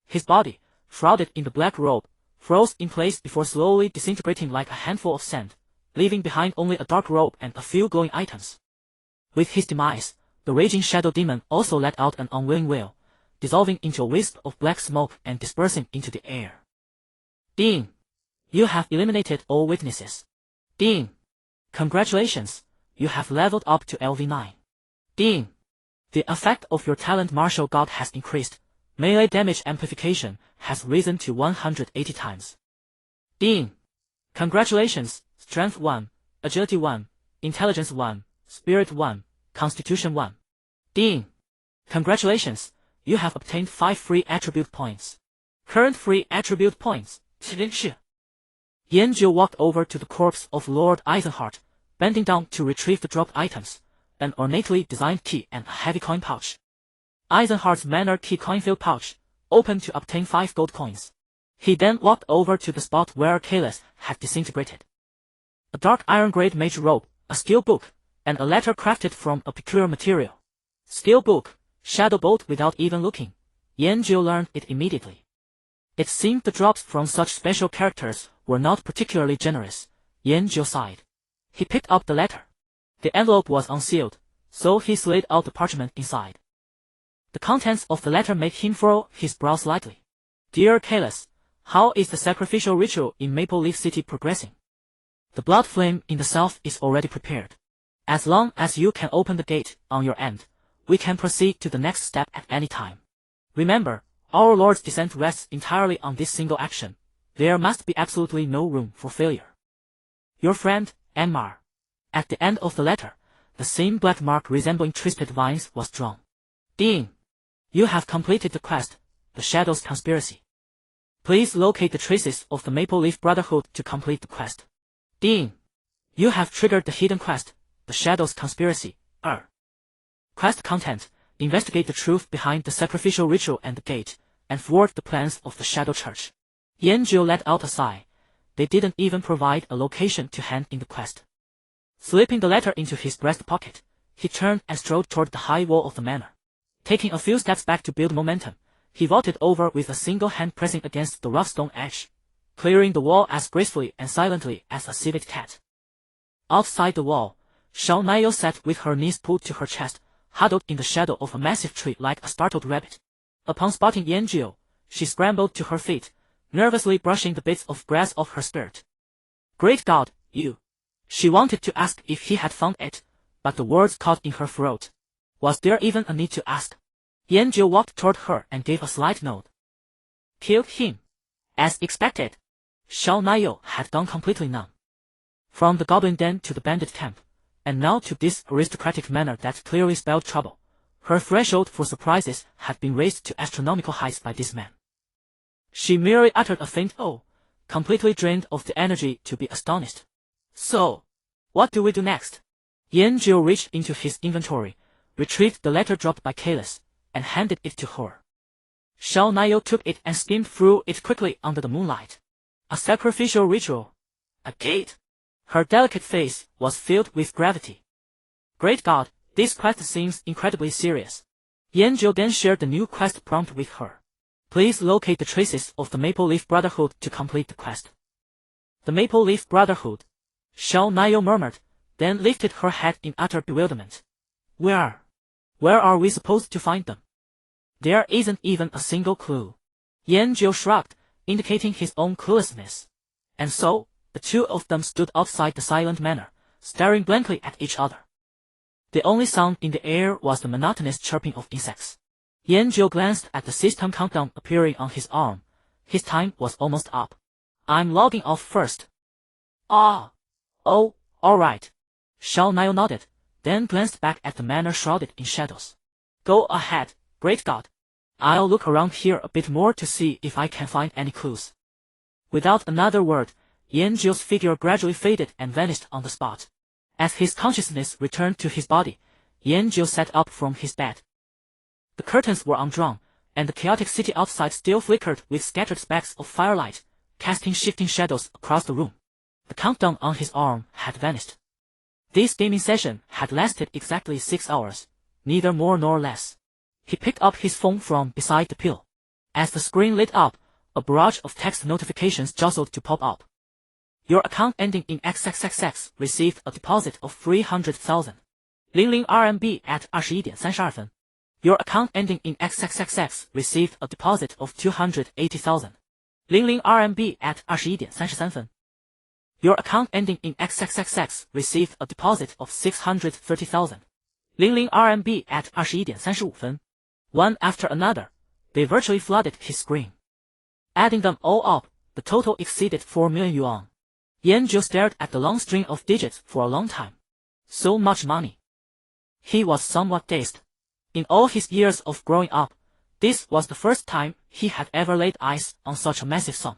His body, shrouded in the black robe, froze in place before slowly disintegrating like a handful of sand, leaving behind only a dark robe and a few glowing items. With his demise, the raging shadow demon also let out an unwilling wail, dissolving into a wisp of black smoke and dispersing into the air. Ding! You have eliminated all witnesses. Ding! Congratulations, you have leveled up to LV9. Ding! The effect of your talent Martial God has increased. Melee damage amplification has risen to 180 times. Ding! Congratulations, Strength 1, Agility 1, Intelligence 1, Spirit 1, Constitution 1. Ding! Congratulations, you have obtained 5 free attribute points. Current free attribute points, Yanjiu walked over to the corpse of Lord Eisenhart, bending down to retrieve the dropped items, an ornately designed key and a heavy coin pouch. Eisenhart's manor key coin-filled pouch, opened to obtain 5 gold coins. He then walked over to the spot where Kalis had disintegrated. A dark iron-grade mage robe, a skill book, and a letter crafted from a peculiar material. Skill book, Shadow Bolt. Without even looking, Yanjiu learned it immediately. It seemed the drops from such special characters were not particularly generous. Yanjiu sighed. He picked up the letter. The envelope was unsealed, so he slid out the parchment inside. The contents of the letter made him furrow his brow slightly. Dear Kalis, how is the sacrificial ritual in Maple Leaf City progressing? The blood flame in the south is already prepared. As long as you can open the gate on your end, we can proceed to the next step at any time. Remember, our Lord's descent rests entirely on this single action. There must be absolutely no room for failure. Your friend, Enmar. At the end of the letter, the same black mark resembling twisted vines was drawn. Ding! You have completed the quest, the Shadow's Conspiracy. Please locate the traces of the Maple Leaf Brotherhood to complete the quest. Ding! You have triggered the hidden quest, the Shadow's Conspiracy. Quest content: investigate the truth behind the sacrificial ritual and the gate, and thwart the plans of the Shadow Church. Yanjiu let out a sigh. They didn't even provide a location to hand in the quest. Slipping the letter into his breast pocket, he turned and strode toward the high wall of the manor. Taking a few steps back to build momentum, he vaulted over with a single hand pressing against the rough stone edge, clearing the wall as gracefully and silently as a civet cat. Outside the wall, Shao Nayo sat with her knees pulled to her chest, huddled in the shadow of a massive tree like a startled rabbit. Upon spotting Yanjiu, she scrambled to her feet, nervously brushing the bits of grass off her skirt. Great God, you! She wanted to ask if he had found it, but the words caught in her throat. Was there even a need to ask? Yanjiu walked toward her and gave a slight nod. Killed him. As expected. Shao Nayo had gone completely numb. From the goblin den to the bandit camp, and now to this aristocratic manor that clearly spelled trouble, her threshold for surprises had been raised to astronomical heights by this man. She merely uttered a faint "oh," completely drained of the energy to be astonished. So, what do we do next? Yanjiu reached into his inventory, retrieved the letter dropped by Kalis, and handed it to her. Shao Nayo took it and skimmed through it quickly under the moonlight. A sacrificial ritual. A gate? Her delicate face was filled with gravity. Great God, this quest seems incredibly serious. Yanjiu then shared the new quest prompt with her. Please locate the traces of the Maple Leaf Brotherhood to complete the quest. The Maple Leaf Brotherhood? Xiao Niu murmured, then lifted her head in utter bewilderment. Where are we supposed to find them? There isn't even a single clue. Yanjiu shrugged, indicating his own cluelessness. And so, the two of them stood outside the silent manor, staring blankly at each other. The only sound in the air was the monotonous chirping of insects. Yanjiu glanced at the system countdown appearing on his arm. His time was almost up. I'm logging off first. Ah. Oh, alright. Xiao Niu nodded, then glanced back at the manor shrouded in shadows. Go ahead, Great God. I'll look around here a bit more to see if I can find any clues. Without another word, Yanjiu's figure gradually faded and vanished on the spot. As his consciousness returned to his body, Yanjiu sat up from his bed. The curtains were undrawn, and the chaotic city outside still flickered with scattered specks of firelight, casting shifting shadows across the room. The countdown on his arm had vanished. This gaming session had lasted exactly 6 hours, neither more nor less. He picked up his phone from beside the pillow. As the screen lit up, a barrage of text notifications jostled to pop up. Your account ending in XXXX received a deposit of 300,000. 00 RMB at 21:32分. Your account ending in XXXX received a deposit of 280,000. 00 RMB at 21:33分. Your account ending in XXXX received a deposit of 630,000. 00 RMB at 21:35分. One after another, they virtually flooded his screen. Adding them all up, the total exceeded 4 million yuan. Yanjiu stared at the long string of digits for a long time. So much money. He was somewhat dazed. In all his years of growing up, this was the first time he had ever laid eyes on such a massive sum.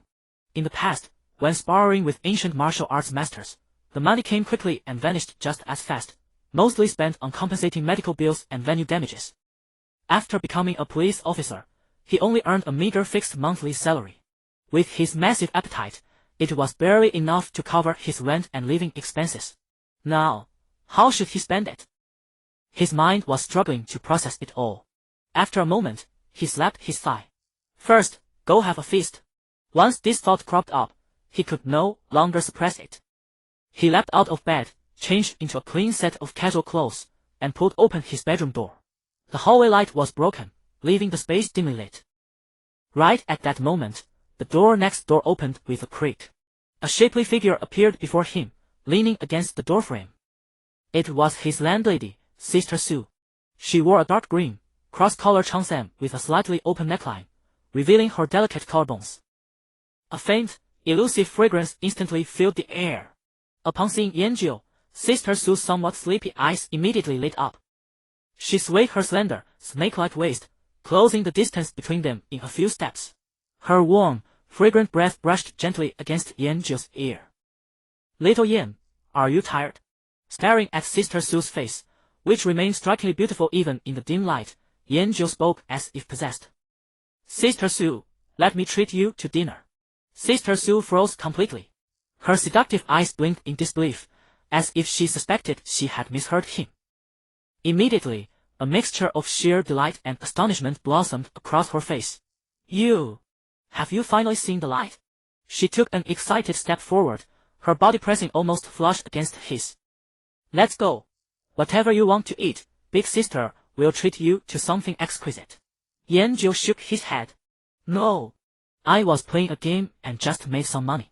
In the past, when sparring with ancient martial arts masters, the money came quickly and vanished just as fast, mostly spent on compensating medical bills and venue damages. After becoming a police officer, he only earned a meager fixed monthly salary. With his massive appetite, it was barely enough to cover his rent and living expenses. Now, how should he spend it? His mind was struggling to process it all. After a moment, he slapped his thigh. First, go have a feast. Once this thought cropped up, he could no longer suppress it. He leapt out of bed, changed into a clean set of casual clothes, and pulled open his bedroom door. The hallway light was broken, leaving the space dimly lit. Right at that moment, the door next door opened with a creak. A shapely figure appeared before him, leaning against the doorframe. It was his landlady, Sister Sue. She wore a dark green, cross-collar cheongsam with a slightly open neckline, revealing her delicate collarbones. A faint, elusive fragrance instantly filled the air. Upon seeing Yanjiu, Sister Sue's somewhat sleepy eyes immediately lit up. She swayed her slender, snake-like waist, closing the distance between them in a few steps. Her warm, fragrant breath brushed gently against Yanjiu's ear. Little Yan, are you tired? Staring at Sister Sue's face, which remained strikingly beautiful even in the dim light, Yanjiu spoke as if possessed. Sister Sue, let me treat you to dinner. Sister Sue froze completely. Her seductive eyes blinked in disbelief, as if she suspected she had misheard him. Immediately, a mixture of sheer delight and astonishment blossomed across her face. Have you finally seen the light? She took an excited step forward, her body pressing almost flush against his. Let's go. Whatever you want to eat, big sister will treat you to something exquisite. Yanjiu shook his head. No. I was playing a game and just made some money.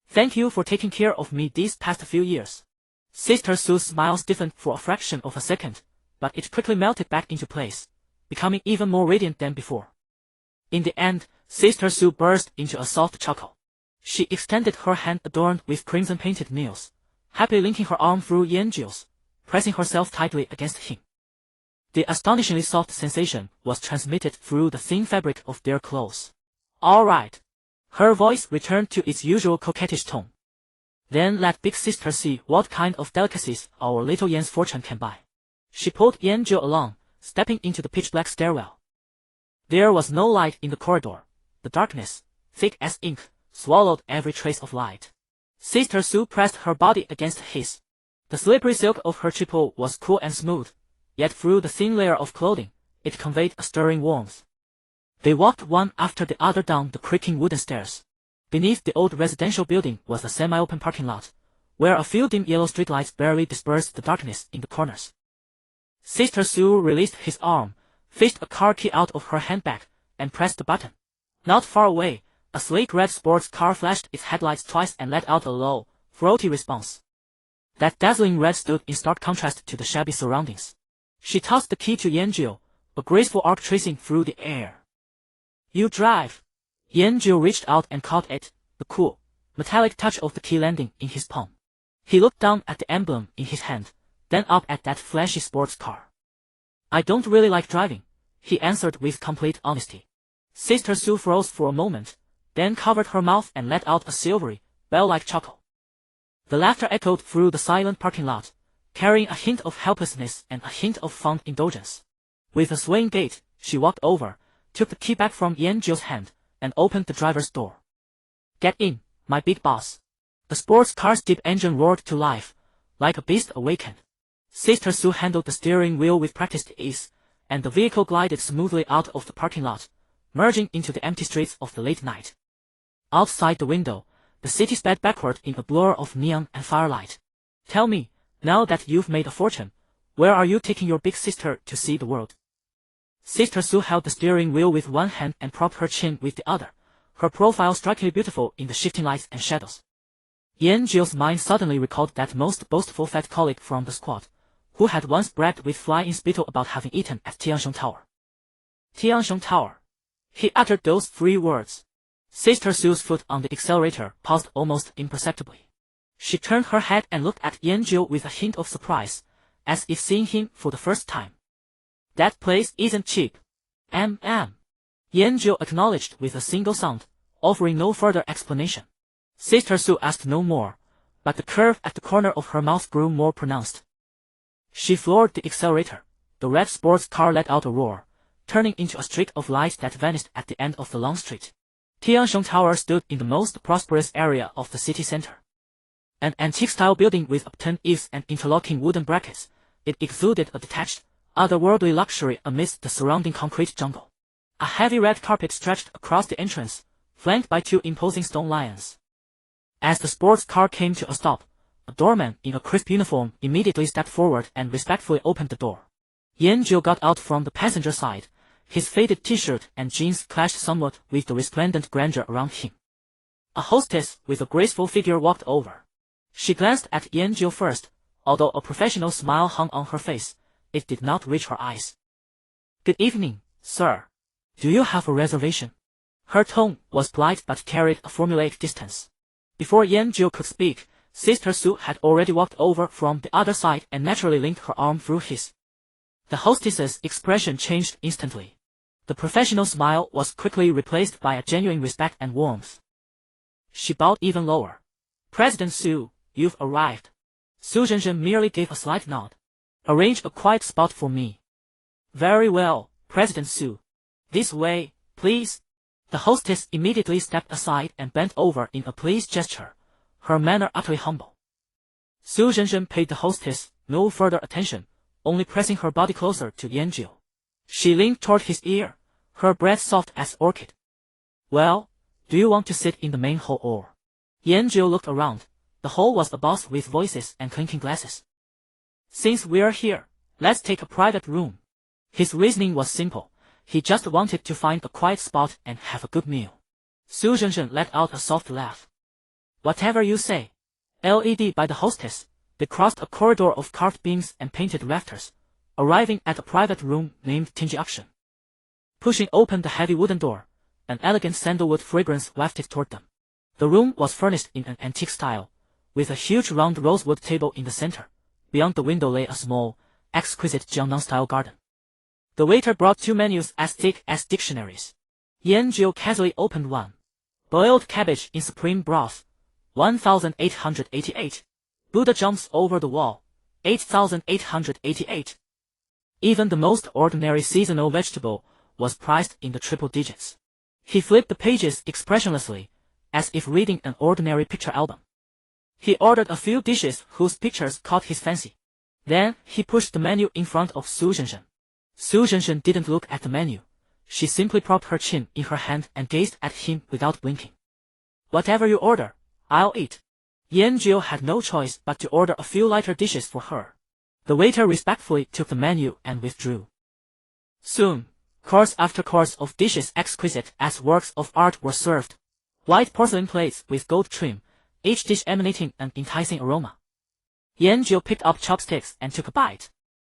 Thank you for taking care of me these past few years. Sister Sue's smile stiffened for a fraction of a second, but it quickly melted back into place, becoming even more radiant than before. In the end, Sister Sue burst into a soft chuckle. She extended her hand adorned with crimson-painted nails, happily linking her arm through Yanjiu's, pressing herself tightly against him. The astonishingly soft sensation was transmitted through the thin fabric of their clothes. All right. Her voice returned to its usual coquettish tone. Then let big sister see what kind of delicacies our little Yan's fortune can buy. She pulled Yanjiu along, stepping into the pitch-black stairwell. There was no light in the corridor. The darkness, thick as ink, swallowed every trace of light. Sister Sue pressed her body against his. The slippery silk of her triple was cool and smooth, yet through the thin layer of clothing, it conveyed a stirring warmth. They walked one after the other down the creaking wooden stairs. Beneath the old residential building was a semi-open parking lot, where a few dim yellow streetlights barely dispersed the darkness in the corners. Sister Sue released his arm, fished a car key out of her handbag, and pressed the button. Not far away, a sleek red sports car flashed its headlights twice and let out a low, throaty response. That dazzling red stood in stark contrast to the shabby surroundings. She tossed the key to Yanjiu, a graceful arc tracing through the air. You drive. Yanjiu reached out and caught it, the cool, metallic touch of the key landing in his palm. He looked down at the emblem in his hand, then up at that flashy sports car. I don't really like driving, he answered with complete honesty. Sister Sue froze for a moment, then covered her mouth and let out a silvery, bell-like chuckle. The laughter echoed through the silent parking lot, carrying a hint of helplessness and a hint of fond indulgence. With a swaying gait, she walked over, took the key back from Yanjiu's hand, and opened the driver's door. Get in, my big boss. The sports car's deep engine roared to life, like a beast awakened. Sister Sue handled the steering wheel with practiced ease, and the vehicle glided smoothly out of the parking lot, merging into the empty streets of the late night. Outside the window, the city sped backward in a blur of neon and firelight. Tell me, now that you've made a fortune, where are you taking your big sister to see the world? Sister Sue held the steering wheel with one hand and propped her chin with the other, her profile strikingly beautiful in the shifting lights and shadows. Yanjiu's mind suddenly recalled that most boastful fat colleague from the squad, who had once bragged with flying spittle about having eaten at Tiansheng Tower. Tiansheng Tower. He uttered those 3 words. Sister Sue's foot on the accelerator paused almost imperceptibly. She turned her head and looked at Yanjiu with a hint of surprise, as if seeing him for the first time. That place isn't cheap. Yanjiu acknowledged with a single sound, offering no further explanation. Sister Sue asked no more, but the curve at the corner of her mouth grew more pronounced. She floored the accelerator. The red sports car let out a roar, turning into a streak of light that vanished at the end of the long street. Tiansheng Tower stood in the most prosperous area of the city center. An antique-style building with upturned eaves and interlocking wooden brackets, it exuded a detached, otherworldly luxury amidst the surrounding concrete jungle. A heavy red carpet stretched across the entrance, flanked by 2 imposing stone lions. As the sports car came to a stop, a doorman in a crisp uniform immediately stepped forward and respectfully opened the door. Yanjiu got out from the passenger side, his faded t-shirt and jeans clashed somewhat with the resplendent grandeur around him. A hostess with a graceful figure walked over. She glanced at Yanjiu first, although a professional smile hung on her face, it did not reach her eyes. Good evening, sir. Do you have a reservation? Her tone was polite but carried a formulaic distance. Before Yanjiu could speak, Sister Sue had already walked over from the other side and naturally linked her arm through his. The hostess's expression changed instantly. The professional smile was quickly replaced by a genuine respect and warmth. She bowed even lower. President Sue, you've arrived. Su Zhenzhen merely gave a slight nod. Arrange a quiet spot for me. Very well, President Sue. This way, please. The hostess immediately stepped aside and bent over in a pleased gesture, her manner utterly humble. Su Zhenzhen paid the hostess no further attention, only pressing her body closer to Yanjiu. She leaned toward his ear, her breath soft as orchid. Well, do you want to sit in the main hall or? Yanjiu looked around. The hall was abuzz with voices and clinking glasses. Since we're here, let's take a private room. His reasoning was simple. He just wanted to find a quiet spot and have a good meal. Su Zhenzhen let out a soft laugh. Whatever you say. LED by the hostess, they crossed a corridor of carved beams and painted rafters, arriving at a private room named Tinjiakshan. Pushing open the heavy wooden door, an elegant sandalwood fragrance wafted toward them. The room was furnished in an antique style, with a huge round rosewood table in the center. Beyond the window lay a small, exquisite Jiangnan-style garden. The waiter brought 2 menus as thick as dictionaries. Yanjiu casually opened one. Boiled cabbage in supreme broth, 1,888. Buddha jumps over the wall, 8,888. Even the most ordinary seasonal vegetable was priced in the triple digits. He flipped the pages expressionlessly, as if reading an ordinary picture album. He ordered a few dishes whose pictures caught his fancy. Then, he pushed the menu in front of Su Zhenshen. Su Zhenshen didn't look at the menu. She simply propped her chin in her hand and gazed at him without blinking. Whatever you order, I'll eat. Yanjiu had no choice but to order a few lighter dishes for her. The waiter respectfully took the menu and withdrew. Soon, course after course of dishes exquisite as works of art were served. White porcelain plates with gold trim, each dish emanating an enticing aroma. Yanjiu picked up chopsticks and took a bite.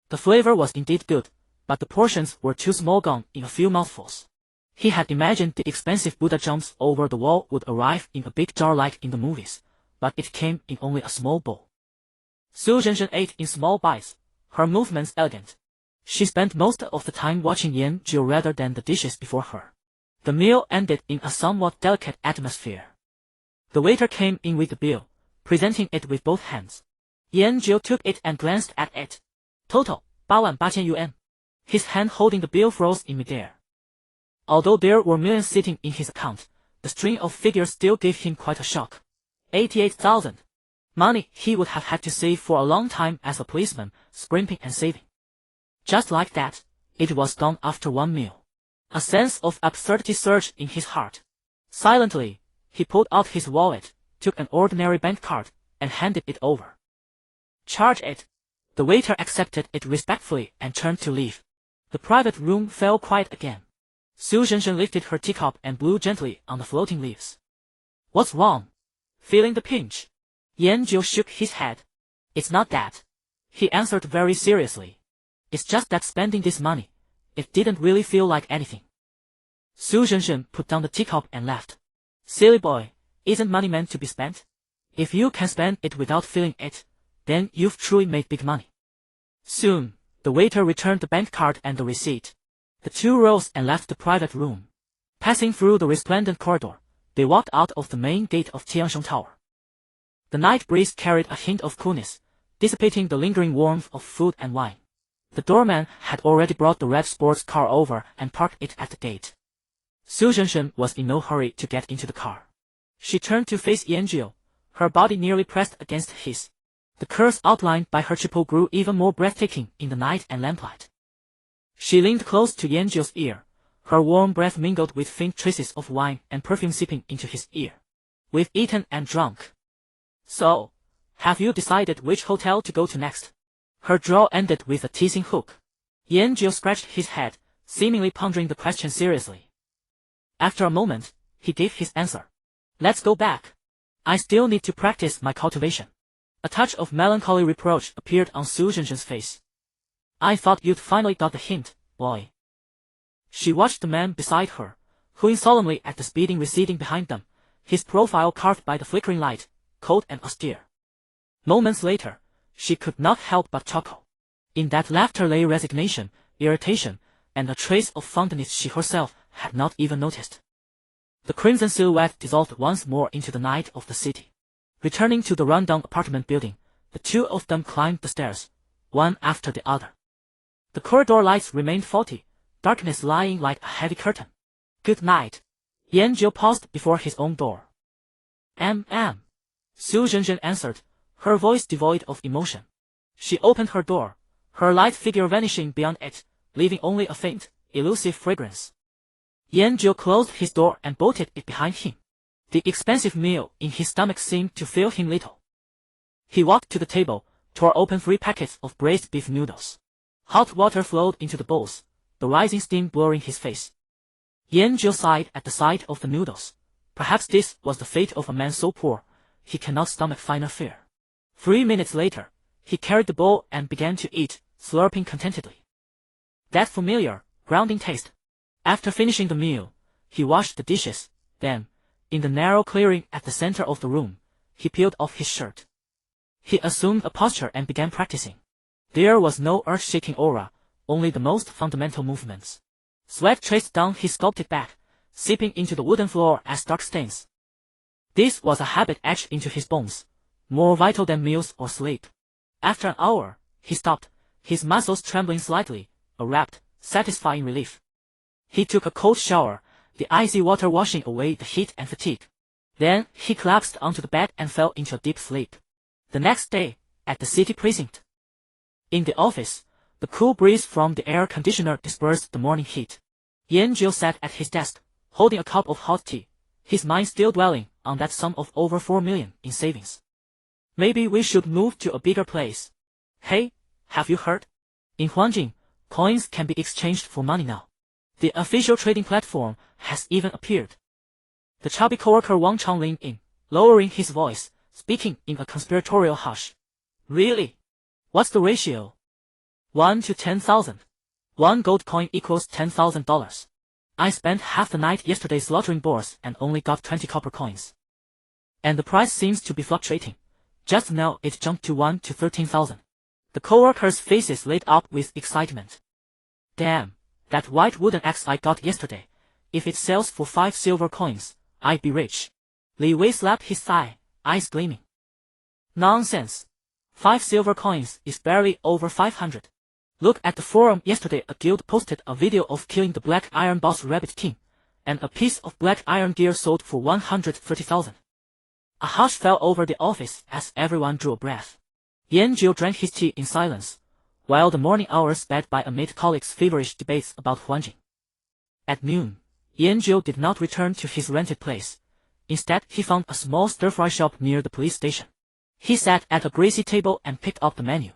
The flavor was indeed good, but the portions were too small, gone in a few mouthfuls. He had imagined the expensive Buddha jumps over the wall would arrive in a big jar like in the movies, but it came in only a small bowl. Su Zhenshen ate in small bites, her movements elegant. She spent most of the time watching Yanjiu rather than the dishes before her. The meal ended in a somewhat delicate atmosphere. The waiter came in with the bill, presenting it with both hands. Yanjiu took it and glanced at it. Total, 88,000 yuan. His hand holding the bill froze in midair. Although there were millions sitting in his account, the string of figures still gave him quite a shock. 88,000. Money he would have had to save for a long time as a policeman, scrimping and saving. Just like that, it was gone after one meal. A sense of absurdity surged in his heart. Silently, he pulled out his wallet, took an ordinary bank card, and handed it over. Charge it. The waiter accepted it respectfully and turned to leave. The private room fell quiet again. Su Zhenshen lifted her teacup and blew gently on the floating leaves. What's wrong? Feeling the pinch? Yanjiu shook his head. It's not that. He answered very seriously. It's just that spending this money, it didn't really feel like anything. Su Zhenshen put down the teacup and laughed. Silly boy, isn't money meant to be spent? If you can spend it without feeling it, then you've truly made big money. Soon, the waiter returned the bank card and the receipt. The two rose and left the private room. Passing through the resplendent corridor, they walked out of the main gate of Tiansheng Tower. The night breeze carried a hint of coolness, dissipating the lingering warmth of food and wine. The doorman had already brought the red sports car over and parked it at the gate. Su Zhenshen was in no hurry to get into the car. She turned to face Yanjiu, her body nearly pressed against his. The curves outlined by her triple grew even more breathtaking in the night and lamplight. She leaned close to Yanjiu's ear, her warm breath mingled with faint traces of wine and perfume seeping into his ear. We've eaten and drunk. So, have you decided which hotel to go to next? Her drawl ended with a teasing hook. Yanjiu scratched his head, seemingly pondering the question seriously. After a moment, he gave his answer. Let's go back. I still need to practice my cultivation. A touch of melancholy reproach appeared on Su Zhenshen's face. I thought you'd finally got the hint, boy. She watched the man beside her, hooing solemnly at the speeding receding behind them, his profile carved by the flickering light, cold and austere. Moments later, she could not help but chuckle. In that laughter lay resignation, irritation, and a trace of fondness she herself had not even noticed. The crimson silhouette dissolved once more into the night of the city. Returning to the rundown apartment building, the two of them climbed the stairs, one after the other. The corridor lights remained faulty, darkness lying like a heavy curtain. Good night. Yanjiu paused before his own door. Su Zhenshen answered, her voice devoid of emotion. She opened her door, her light figure vanishing beyond it, leaving only a faint, elusive fragrance. Yanjiu closed his door and bolted it behind him. The expensive meal in his stomach seemed to fill him little. He walked to the table, tore open 3 packets of braised beef noodles. Hot water flowed into the bowls, the rising steam blurring his face. Yanjiu sighed at the sight of the noodles. Perhaps this was the fate of a man so poor, he cannot stomach finer fare. 3 minutes later, he carried the bowl and began to eat, slurping contentedly. That familiar, grounding taste. After finishing the meal, he washed the dishes, then, in the narrow clearing at the center of the room, he peeled off his shirt. He assumed a posture and began practicing. There was no earth-shaking aura, only the most fundamental movements. Sweat traced down his sculpted back, seeping into the wooden floor as dark stains. This was a habit etched into his bones, more vital than meals or sleep. After an hour, he stopped, his muscles trembling slightly, a rapt, satisfying relief. He took a cold shower, the icy water washing away the heat and fatigue. Then he collapsed onto the bed and fell into a deep sleep. The next day, at the city precinct. In the office, the cool breeze from the air conditioner dispersed the morning heat. Yan-Jiu sat at his desk, holding a cup of hot tea, his mind still dwelling on that sum of over 4 million in savings. Maybe we should move to a bigger place. Hey, have you heard? In Huanjing, coins can be exchanged for money now. The official trading platform has even appeared. The chubby coworker Wang Chang leaned in, lowering his voice, speaking in a conspiratorial hush. Really? What's the ratio? 1 to 10,000. 1 gold coin equals $10,000. I spent half the night yesterday slaughtering boars and only got 20 copper coins. And the price seems to be fluctuating. Just now it jumped to 1 to 13,000. The coworkers' faces lit up with excitement. Damn, that white wooden axe I got yesterday. If it sells for 5 silver coins, I'd be rich. Li Wei slapped his thigh, eyes gleaming. Nonsense. 5 silver coins is barely over 500. Look at the forum yesterday. A guild posted a video of killing the Black Iron boss Rabbit King, and a piece of black iron gear sold for 130,000. A hush fell over the office as everyone drew a breath. Yan-Jiu drank his tea in silence, while the morning hours sped by amid colleagues' feverish debates about Huanjing. At noon, Yan-Jiu did not return to his rented place. Instead, he found a small stir-fry shop near the police station. He sat at a greasy table and picked up the menu.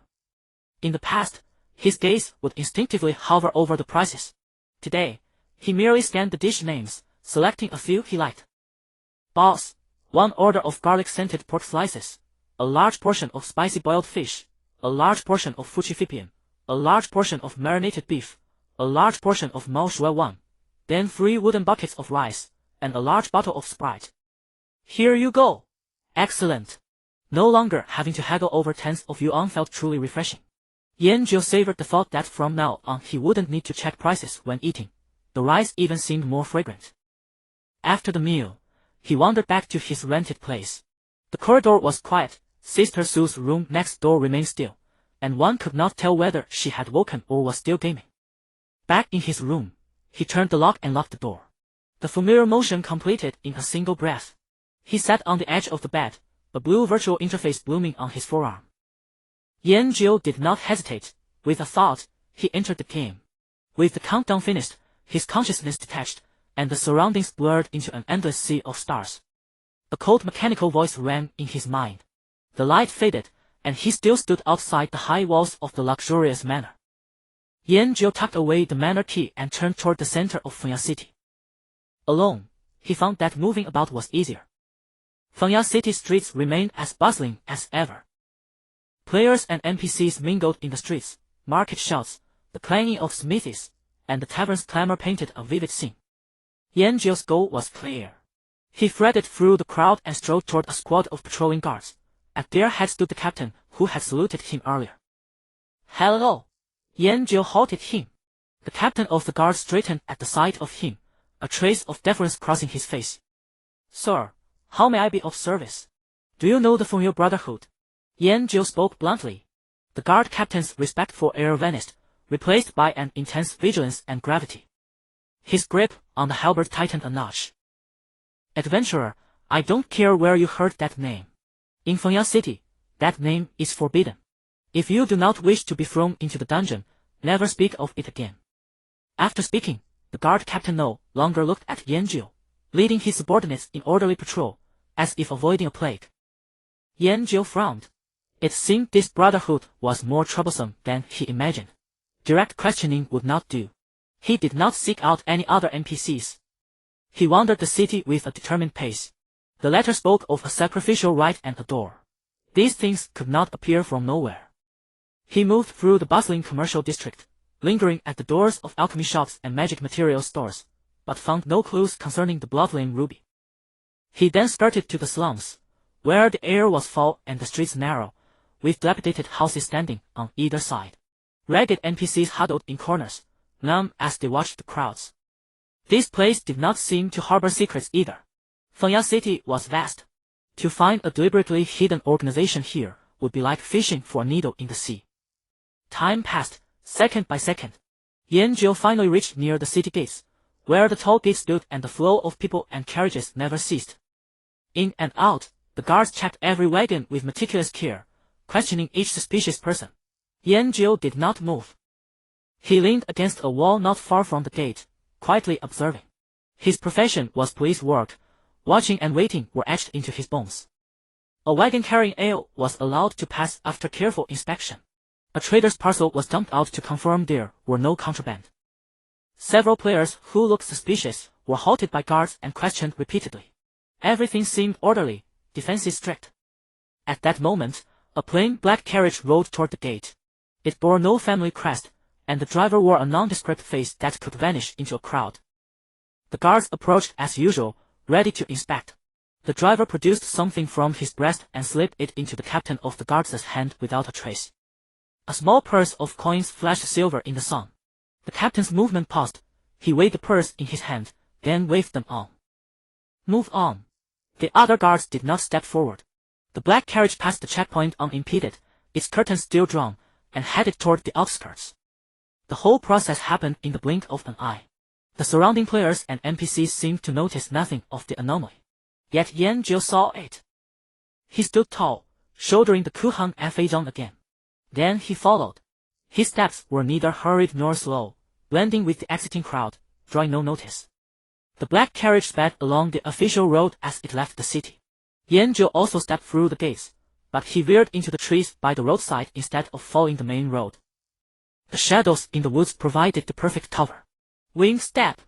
In the past, his gaze would instinctively hover over the prices. Today, he merely scanned the dish names, selecting a few he liked. Boss, 1 order of garlic-scented pork slices, a large portion of spicy boiled fish, a large portion of fuchifipian, a large portion of marinated beef, a large portion of Mao Shui Wan, then 3 wooden buckets of rice, and a large bottle of Sprite. Here you go. Excellent. No longer having to haggle over tens of yuan felt truly refreshing. Yan-Jiu savored the thought that from now on he wouldn't need to check prices when eating. The rice even seemed more fragrant. After the meal, he wandered back to his rented place. The corridor was quiet, Sister Sue's room next door remained still, and one could not tell whether she had woken or was still gaming. Back in his room, he turned the lock and locked the door. The familiar motion completed in a single breath. He sat on the edge of the bed, a blue virtual interface blooming on his forearm. Yan-Jiu did not hesitate. With a thought, he entered the game. With the countdown finished, his consciousness detached, and the surroundings blurred into an endless sea of stars. A cold mechanical voice rang in his mind. The light faded, and he still stood outside the high walls of the luxurious manor. Yan-Jiu tucked away the manor key and turned toward the center of Fengya City. Alone, he found that moving about was easier. Fengya City streets remained as bustling as ever. Players and NPCs mingled in the streets, market shouts, the clanging of smithies, and the tavern's clamor painted a vivid scene. Yan-Jiu's goal was clear. He threaded through the crowd and strode toward a squad of patrolling guards. At their head stood the captain, who had saluted him earlier. Hello! Yan-Jiu halted him. The captain of the guard straightened at the sight of him, a trace of deference crossing his face. Sir, how may I be of service? Do you know the Fengya Brotherhood? Yan-Jiu spoke bluntly. The guard captain's respectful air vanished, replaced by an intense vigilance and gravity. His grip on the halberd tightened a notch. Adventurer, I don't care where you heard that name. In Fengya City, that name is forbidden. If you do not wish to be thrown into the dungeon, never speak of it again. After speaking, the guard captain no longer looked at Yan-Jiu, leading his subordinates in orderly patrol, as if avoiding a plague. Yan-Jiu frowned. It seemed this brotherhood was more troublesome than he imagined. Direct questioning would not do. He did not seek out any other NPCs. He wandered the city with a determined pace. The letter spoke of a sacrificial rite and a door. These things could not appear from nowhere. He moved through the bustling commercial district, lingering at the doors of alchemy shops and magic material stores, but found no clues concerning the bloodlane ruby. He then skirted to the slums, where the air was foul and the streets narrow, with dilapidated houses standing on either side. Ragged NPCs huddled in corners, numb as they watched the crowds. This place did not seem to harbor secrets either. Fengya City was vast. To find a deliberately hidden organization here would be like fishing for a needle in the sea. Time passed, second by second. Yan-Jiu finally reached near the city gates, where the tall gate stood and the flow of people and carriages never ceased. In and out, the guards checked every wagon with meticulous care, questioning each suspicious person. Yanjiu did not move. He leaned against a wall not far from the gate, quietly observing. His profession was police work. Watching and waiting were etched into his bones. A wagon carrying ale was allowed to pass after careful inspection. A trader's parcel was dumped out to confirm there were no contraband. Several players who looked suspicious were halted by guards and questioned repeatedly. Everything seemed orderly, defenses strict. At that moment, a plain black carriage rolled toward the gate. It bore no family crest, and the driver wore a nondescript face that could vanish into a crowd. The guards approached as usual, ready to inspect. The driver produced something from his breast and slipped it into the captain of the guard's hand without a trace. A small purse of coins flashed silver in the sun. The captain's movement paused. He weighed the purse in his hand, then waved them on. Move on. The other guards did not step forward. The black carriage passed the checkpoint unimpeded, its curtains still drawn, and headed toward the outskirts. The whole process happened in the blink of an eye. The surrounding players and NPCs seemed to notice nothing of the anomaly. Yet Yanjiu saw it. He stood tall, shouldering the Kuhang and Feizhang again. Then he followed. His steps were neither hurried nor slow, blending with the exiting crowd, drawing no notice. The black carriage sped along the official road as it left the city. Yanjiu also stepped through the gates, but he veered into the trees by the roadside instead of following the main road. The shadows in the woods provided the perfect cover. Wing step.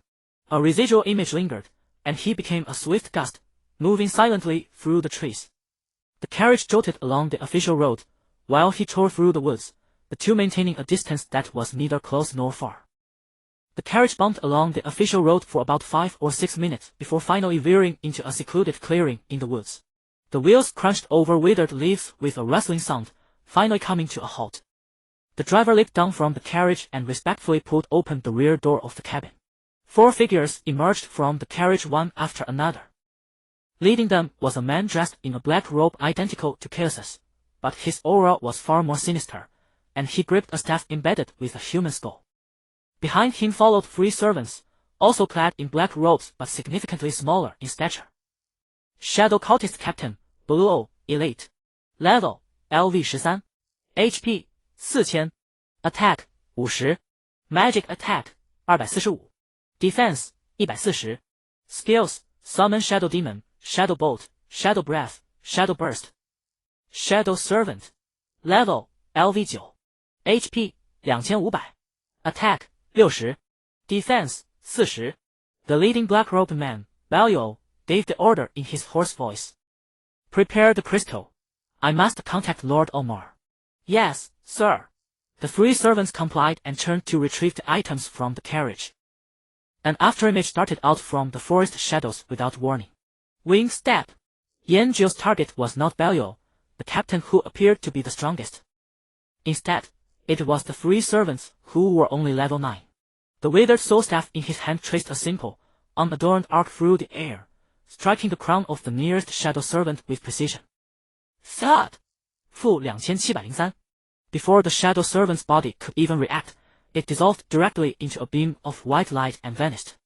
A residual image lingered, and he became a swift gust, moving silently through the trees. The carriage jolted along the official road, while he tore through the woods, the two maintaining a distance that was neither close nor far. The carriage bumped along the official road for about 5 or 6 minutes before finally veering into a secluded clearing in the woods. The wheels crunched over withered leaves with a rustling sound, finally coming to a halt. The driver leaped down from the carriage and respectfully pulled open the rear door of the cabin. 4 figures emerged from the carriage one after another. Leading them was a man dressed in a black robe identical to Chaos's, but his aura was far more sinister, and he gripped a staff embedded with a human skull. Behind him followed 3 servants, also clad in black robes but significantly smaller in stature. Shadow Cultist Captain, Blue O, Elite. Level, LV13. HP, 4000. Attack, 50. Magic Attack, 245. Defense, 140. Skills, Summon Shadow Demon, Shadow Bolt, Shadow Breath, Shadow Burst. Shadow Servant. Level, LV9. HP, 2500. Attack, 60. Defense, 40. The leading black-robed man, Balyo, gave the order in his hoarse voice. Prepare the crystal. I must contact Lord Omar. Yes, sir. The 3 servants complied and turned to retrieve the items from the carriage. An afterimage darted out from the forest shadows without warning. Wing step. Yanjiu's target was not Balyo, the captain who appeared to be the strongest. Instead, it was the 3 servants who were only level 9. The withered soul staff in his hand traced a simple, unadorned arc through the air, striking the crown of the nearest shadow servant with precision. Thud! -2703. Before the shadow servant's body could even react, it dissolved directly into a beam of white light and vanished.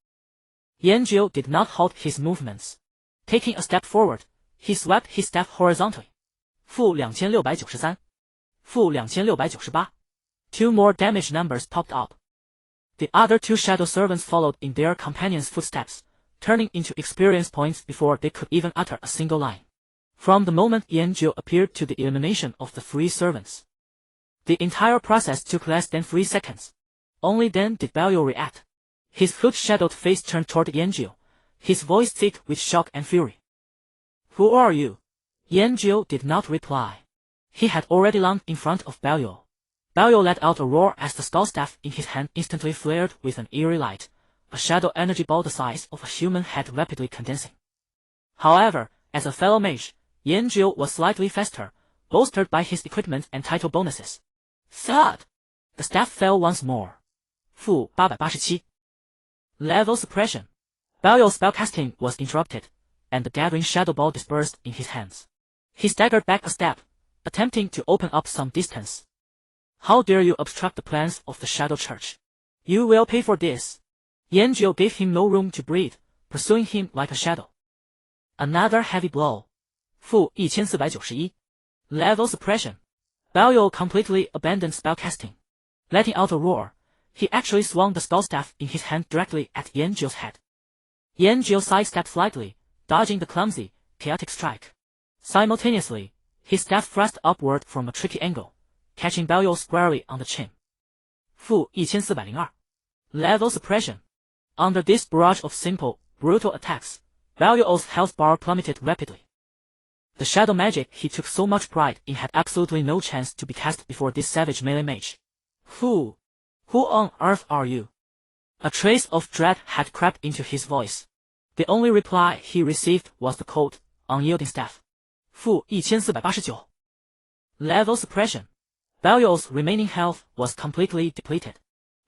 Yanjiu did not halt his movements. Taking a step forward, he swept his staff horizontally. -2693. -2698. 2 more damage numbers popped up. The other 2 shadow servants followed in their companions' footsteps, turning into experience points before they could even utter a single line. From the moment Yanjiu appeared to the elimination of the 3 servants, the entire process took less than 3 seconds. Only then did Balyo react. His hood-shadowed face turned toward Yanjiu, his voice thick with shock and fury. Who are you? Yanjiu did not reply. He had already lunged in front of Balyo. Balyo let out a roar as the skull staff in his hand instantly flared with an eerie light, a shadow energy ball the size of a human head rapidly condensing. However, as a fellow mage, Yanjiu was slightly faster, bolstered by his equipment and title bonuses. Thud! The staff fell once more. -887. Level suppression. Balyo's spellcasting was interrupted, and the gathering shadow ball dispersed in his hands. He staggered back a step, attempting to open up some distance. How dare you obstruct the plans of the Shadow Church? You will pay for this. Yanjiu gave him no room to breathe, pursuing him like a shadow. Another heavy blow. 负1491. Level suppression. Belial completely abandoned spellcasting. Letting out a roar, he actually swung the spell staff in his hand directly at Yanjiu's head. Yanjiu sidestepped slightly, dodging the clumsy, chaotic strike. Simultaneously, his staff thrust upward from a tricky angle, catching Belial squarely on the chin. 负1402. Level suppression. Under this barrage of simple, brutal attacks, Belial's health bar plummeted rapidly. The shadow magic he took so much pride in had absolutely no chance to be cast before this savage melee mage. Who on earth are you? A trace of dread had crept into his voice. The only reply he received was the cold, unyielding staff. 负1489. Level suppression. Belial's remaining health was completely depleted.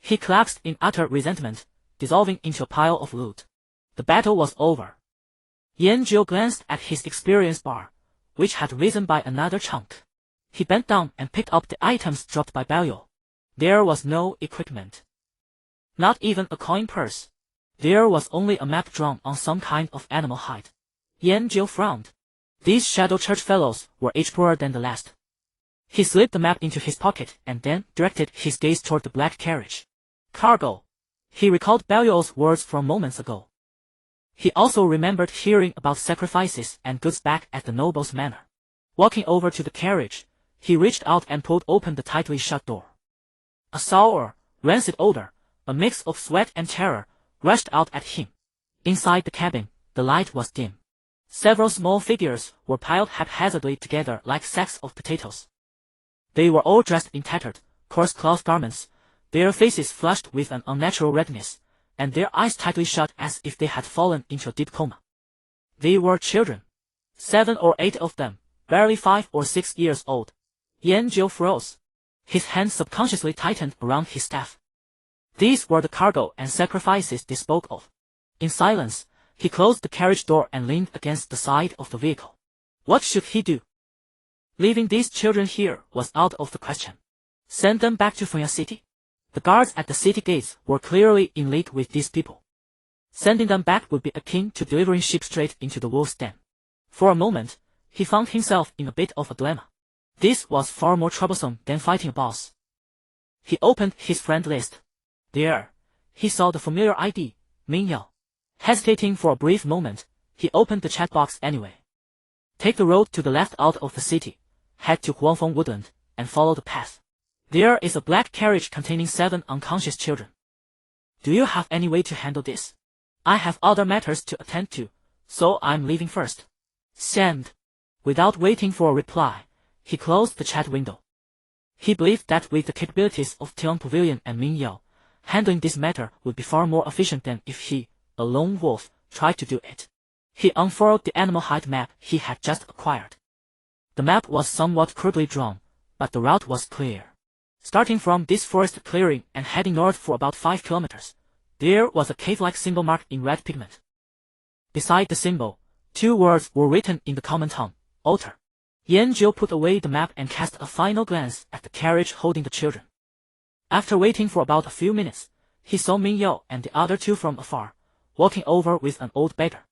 He collapsed in utter resentment, dissolving into a pile of loot. The battle was over. Yanjiu glanced at his experience bar, which had risen by another chunk. He bent down and picked up the items dropped by Belial. There was no equipment. Not even a coin purse. There was only a map drawn on some kind of animal hide. Yanjiu frowned. These shadow church fellows were each poorer than the last. He slipped the map into his pocket and then directed his gaze toward the black carriage. Cargo. He recalled Belial's words from moments ago. He also remembered hearing about sacrifices and goods back at the noble's manor. Walking over to the carriage, he reached out and pulled open the tightly shut door. A sour, rancid odor, a mix of sweat and terror, rushed out at him. Inside the cabin, the light was dim. Several small figures were piled haphazardly together like sacks of potatoes. They were all dressed in tattered, coarse cloth garments, their faces flushed with an unnatural redness, and their eyes tightly shut as if they had fallen into a deep coma. They were children. 7 or 8 of them, barely 5 or 6 years old. Yanjiu froze. His hand subconsciously tightened around his staff. These were the cargo and sacrifices they spoke of. In silence, he closed the carriage door and leaned against the side of the vehicle. What should he do? Leaving these children here was out of the question. Send them back to Funya City? The guards at the city gates were clearly in league with these people. Sending them back would be akin to delivering sheep straight into the wolf's den. For a moment, he found himself in a bit of a dilemma. This was far more troublesome than fighting a boss. He opened his friend list. There, he saw the familiar ID, Ming Yao. Hesitating for a brief moment, he opened the chat box anyway. Take the road to the left out of the city, head to Huangfeng Woodland, and follow the path. There is a black carriage containing 7 unconscious children. Do you have any way to handle this? I have other matters to attend to, so I'm leaving first. Send. Without waiting for a reply, he closed the chat window. He believed that with the capabilities of Tian Pavilion and Ming Yao, handling this matter would be far more efficient than if he, a lone wolf, tried to do it. He unfurled the animal hide map he had just acquired. The map was somewhat crudely drawn, but the route was clear. Starting from this forest clearing and heading north for about 5 kilometers, there was a cave-like symbol marked in red pigment. Beside the symbol, 2 words were written in the common tongue, altar. Yanjiu put away the map and cast a final glance at the carriage holding the children. After waiting for about a few minutes, he saw Ming Yao and the other 2 from afar, walking over with an old beggar.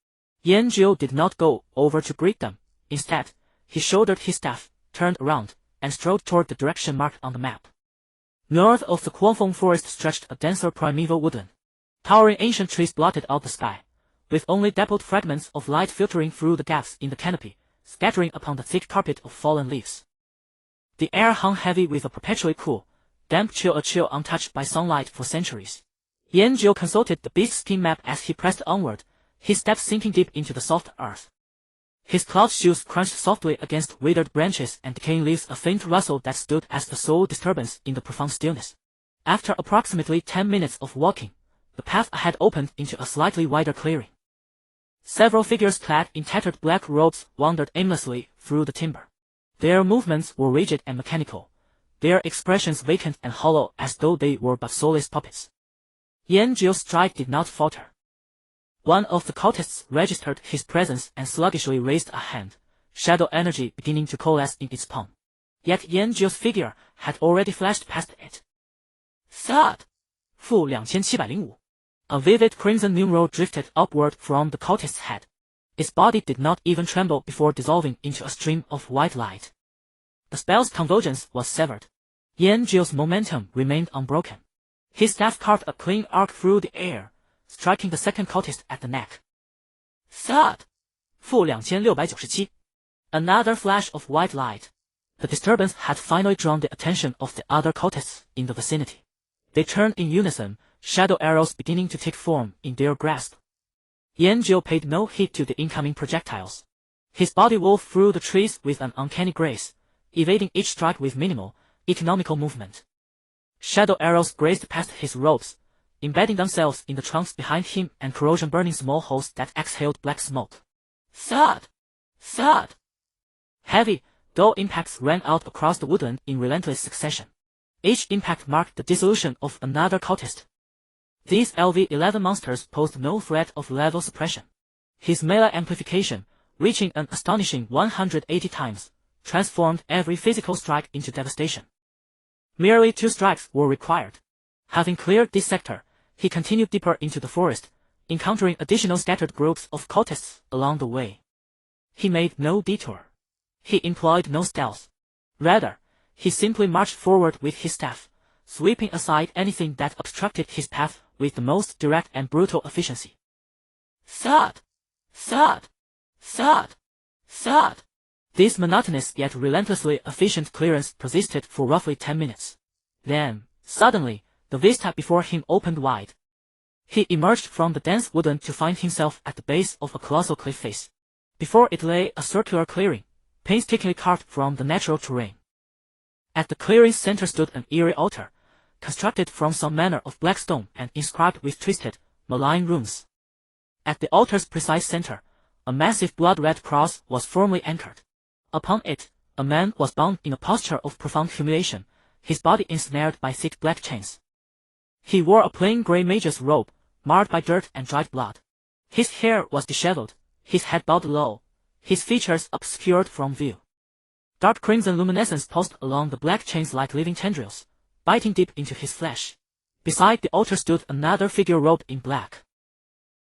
Yanjiu did not go over to greet them. Instead, he shouldered his staff, turned around, and strode toward the direction marked on the map. North of the Huangfeng forest stretched a denser primeval woodland. Towering ancient trees blotted out the sky, with only dappled fragments of light filtering through the gaps in the canopy, scattering upon the thick carpet of fallen leaves. The air hung heavy with a perpetually cool, damp chill, a chill untouched by sunlight for centuries. Yanjiu consulted the beast-skin map as he pressed onward, his steps sinking deep into the soft earth. His cloud shoes crunched softly against withered branches and decaying leaves, a faint rustle that stood as the sole disturbance in the profound stillness. After approximately 10 minutes of walking, the path ahead opened into a slightly wider clearing. Several figures clad in tattered black robes wandered aimlessly through the timber. Their movements were rigid and mechanical, their expressions vacant and hollow as though they were but soulless puppets. Yanjiu's stride did not falter. One of the cultists registered his presence and sluggishly raised a hand, shadow energy beginning to coalesce in its palm. Yet Yanjiu's figure had already flashed past it. Thud! -2705. A vivid crimson numeral drifted upward from the cultist's head. Its body did not even tremble before dissolving into a stream of white light. The spell's convergence was severed. Yanjio's momentum remained unbroken. His staff carved a clean arc through the air, striking the second cultist at the neck. Thud! -2697. Another flash of white light. The disturbance had finally drawn the attention of the other cultists in the vicinity. They turned in unison, shadow arrows beginning to take form in their grasp. Yanjio paid no heed to the incoming projectiles. His body wove through the trees with an uncanny grace, evading each strike with minimal, economical movement. Shadow arrows grazed past his robes, embedding themselves in the trunks behind him and corrosion-burning small holes that exhaled black smoke. Thud! Thud! Heavy, dull impacts rang out across the woodland in relentless succession. Each impact marked the dissolution of another cultist. These LV-11 monsters posed no threat of level suppression. His melee amplification, reaching an astonishing 180 times, transformed every physical strike into devastation. Merely 2 strikes were required. Having cleared this sector, he continued deeper into the forest, encountering additional scattered groups of cultists along the way. He made no detour. He employed no stealth. Rather, he simply marched forward with his staff, sweeping aside anything that obstructed his path with the most direct and brutal efficiency. Thud! Thud! Thud! Thud! This monotonous yet relentlessly efficient clearance persisted for roughly 10 minutes. Then, suddenly, the vista before him opened wide. He emerged from the dense woodland to find himself at the base of a colossal cliff face. Before it lay a circular clearing, painstakingly carved from the natural terrain. At the clearing's center stood an eerie altar, constructed from some manner of black stone and inscribed with twisted, malign runes. At the altar's precise center, a massive blood-red cross was firmly anchored. Upon it, a man was bound in a posture of profound humiliation, his body ensnared by thick black chains. He wore a plain gray mage's robe, marred by dirt and dried blood. His hair was disheveled, his head bowed low, his features obscured from view. Dark crimson luminescence pulsed along the black chains like living tendrils, biting deep into his flesh. Beside the altar stood another figure robed in black.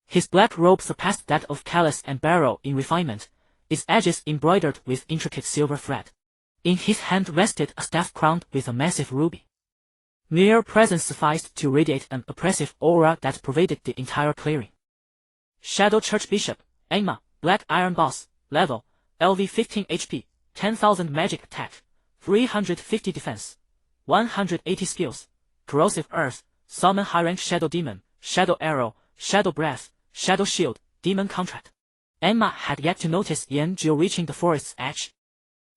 His black robe surpassed that of Callus and Barrow in refinement, its edges embroidered with intricate silver thread. In his hand rested a staff crowned with a massive ruby. Mere presence sufficed to radiate an oppressive aura that pervaded the entire clearing. Shadow Church Bishop, Enma, Black Iron Boss, level, LV 15 HP, 10,000 magic attack, 350 defense, 180 skills, corrosive earth, summon high-rank shadow demon, shadow arrow, shadow breath, shadow shield, demon contract. Enma had yet to notice Yanjio reaching the forest's edge.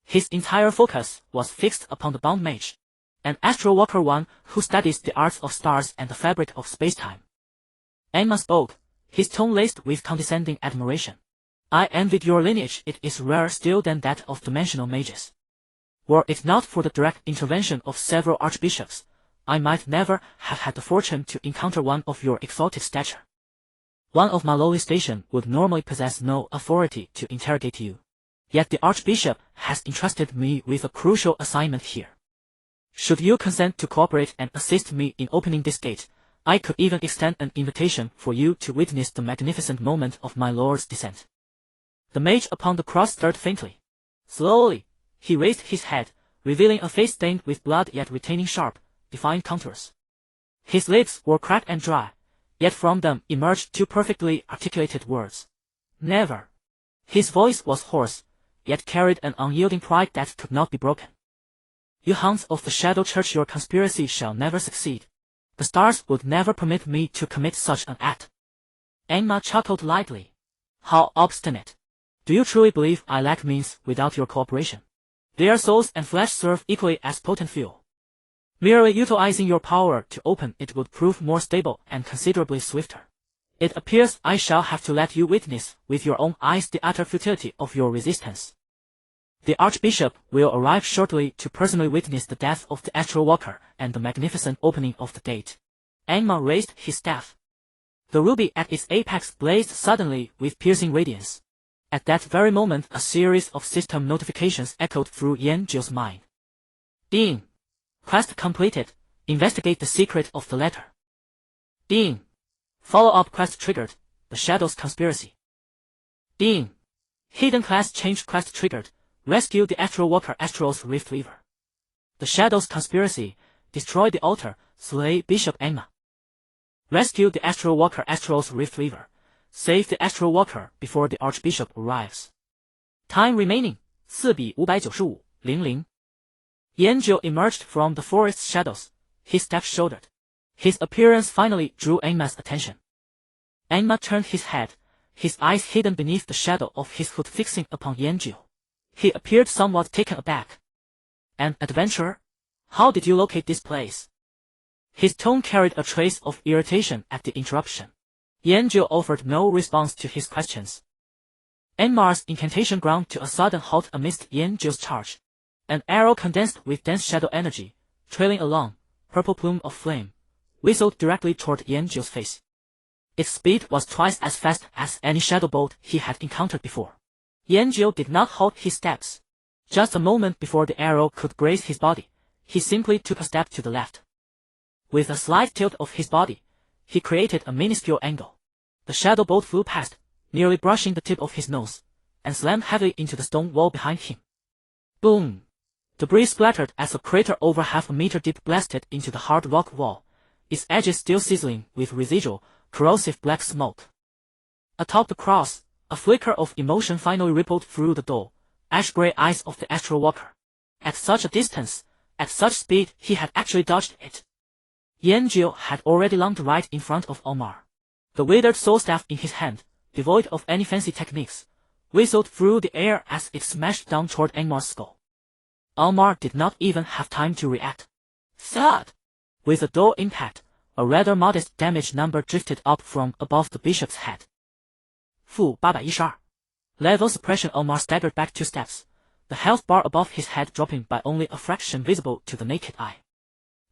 His entire focus was fixed upon the bound mage, an astral walker, one who studies the arts of stars and the fabric of space-time. Enma spoke, his tone laced with condescending admiration. I envied your lineage. It is rarer still than that of dimensional mages. Were it not for the direct intervention of several archbishops, I might never have had the fortune to encounter one of your exalted stature. One of my lowly station would normally possess no authority to interrogate you. Yet the archbishop has entrusted me with a crucial assignment here. Should you consent to cooperate and assist me in opening this gate, I could even extend an invitation for you to witness the magnificent moment of my lord's descent. The mage upon the cross stirred faintly. Slowly, he raised his head, revealing a face stained with blood yet retaining sharp, defined contours. His lips were cracked and dry, yet from them emerged 2 perfectly articulated words. Never. His voice was hoarse, yet carried an unyielding pride that could not be broken. You hounds of the Shadow Church, your conspiracy shall never succeed. The stars would never permit me to commit such an act. Enma chuckled lightly. How obstinate. Do you truly believe I lack means without your cooperation? Their souls and flesh serve equally as potent fuel. Merely utilizing your power to open it would prove more stable and considerably swifter. It appears I shall have to let you witness with your own eyes the utter futility of your resistance. The Archbishop will arrive shortly to personally witness the death of the Astral Walker and the magnificent opening of the gate. Enma raised his staff. The ruby at its apex blazed suddenly with piercing radiance. At that very moment a series of system notifications echoed through Yanjio's mind. Ding! Quest completed. Investigate the secret of the letter. Ding! Follow-up quest triggered. The Shadow's conspiracy. Ding! Hidden class change quest triggered. Rescue the Astral Walker Astral's Rift Weaver. The Shadows Conspiracy. Destroy the altar. Slay Bishop Emma. Rescue the Astral Walker Astral's Rift Weaver. Save the Astral Walker before the Archbishop arrives. Time remaining 4:595:00. Yanjiu emerged from the forest's shadows. His step shouldered. His appearance finally drew Emma's attention. Emma turned his head, his eyes hidden beneath the shadow of his hood fixing upon Yanjiu. He appeared somewhat taken aback. An adventurer? How did you locate this place? His tone carried a trace of irritation at the interruption. Yanjiu offered no response to his questions. Emma's incantation ground to a sudden halt amidst Yanjiu's charge. An arrow condensed with dense shadow energy, trailing a long, purple plume of flame, whistled directly toward Yanjiu's face. Its speed was twice as fast as any shadow bolt he had encountered before. Yanjiu did not halt his steps. Just a moment before the arrow could graze his body, he simply took a step to the left. With a slight tilt of his body, he created a minuscule angle. The shadow bolt flew past, nearly brushing the tip of his nose, and slammed heavily into the stone wall behind him. Boom! Debris splattered as a crater over half a meter deep blasted into the hard rock wall, its edges still sizzling with residual, corrosive black smoke. Atop the cross, a flicker of emotion finally rippled through the dull, ash-gray eyes of the Astral Walker. At such a distance, at such speed, he had actually dodged it. Yanjiu had already lunged right in front of Omar. The withered soul staff in his hand, devoid of any fancy techniques, whistled through the air as it smashed down toward Omar's skull. Omar did not even have time to react. Thud! With a dull impact, a rather modest damage number drifted up from above the bishop's head. -812. Level suppression. Omar staggered back 2 steps, the health bar above his head dropping by only a fraction visible to the naked eye.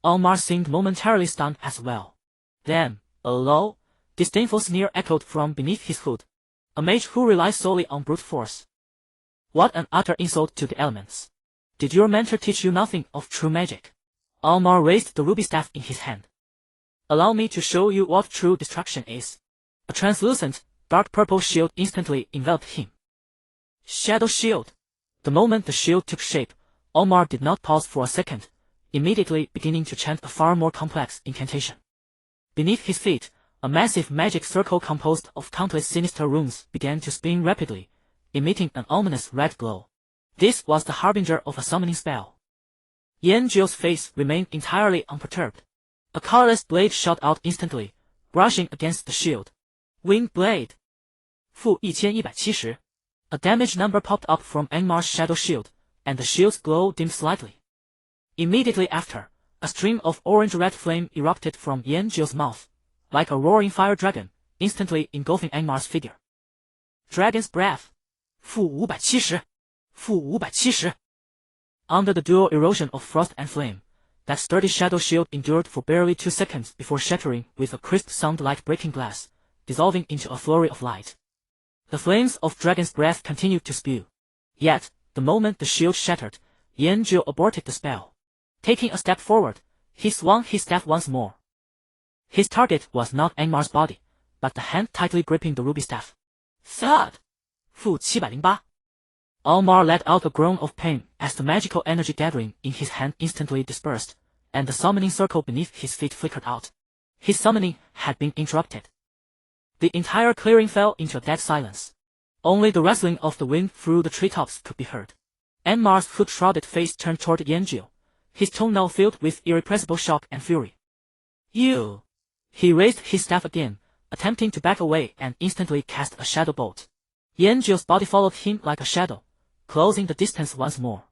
Omar seemed momentarily stunned as well. Then, a low, disdainful sneer echoed from beneath his hood. A mage who relies solely on brute force. What an utter insult to the elements. Did your mentor teach you nothing of true magic? Omar raised the ruby staff in his hand. Allow me to show you what true destruction is. A translucent, dark purple shield instantly enveloped him. Shadow shield. The moment the shield took shape, Omar did not pause for a second, immediately beginning to chant a far more complex incantation. Beneath his feet, a massive magic circle composed of countless sinister runes began to spin rapidly, emitting an ominous red glow. This was the harbinger of a summoning spell. Yanjiu's face remained entirely unperturbed. A colorless blade shot out instantly, brushing against the shield. Winged blade. -1170. A damage number popped up from Omar's shadow shield, and the shield's glow dimmed slightly. Immediately after, a stream of orange-red flame erupted from Yanjiu's mouth, like a roaring fire dragon, instantly engulfing Omar's figure. Dragon's breath. -570. -570. Under the dual erosion of frost and flame, that sturdy shadow shield endured for barely 2 seconds before shattering with a crisp sound like breaking glass, dissolving into a flurry of light. The flames of Dragon's breath continued to spew. Yet, the moment the shield shattered, Yanjiu aborted the spell. Taking a step forward, he swung his staff once more. His target was not Omar's body, but the hand tightly gripping the ruby staff. Thud! -708. Omar let out a groan of pain as the magical energy gathering in his hand instantly dispersed, and the summoning circle beneath his feet flickered out. His summoning had been interrupted. The entire clearing fell into a dead silence. Only the rustling of the wind through the treetops could be heard. Omar's hood-shrouded face turned toward Yanjiu, his tone now filled with irrepressible shock and fury. You! He raised his staff again, attempting to back away and instantly cast a shadow bolt. Yanjiu's body followed him like a shadow, closing the distance once more.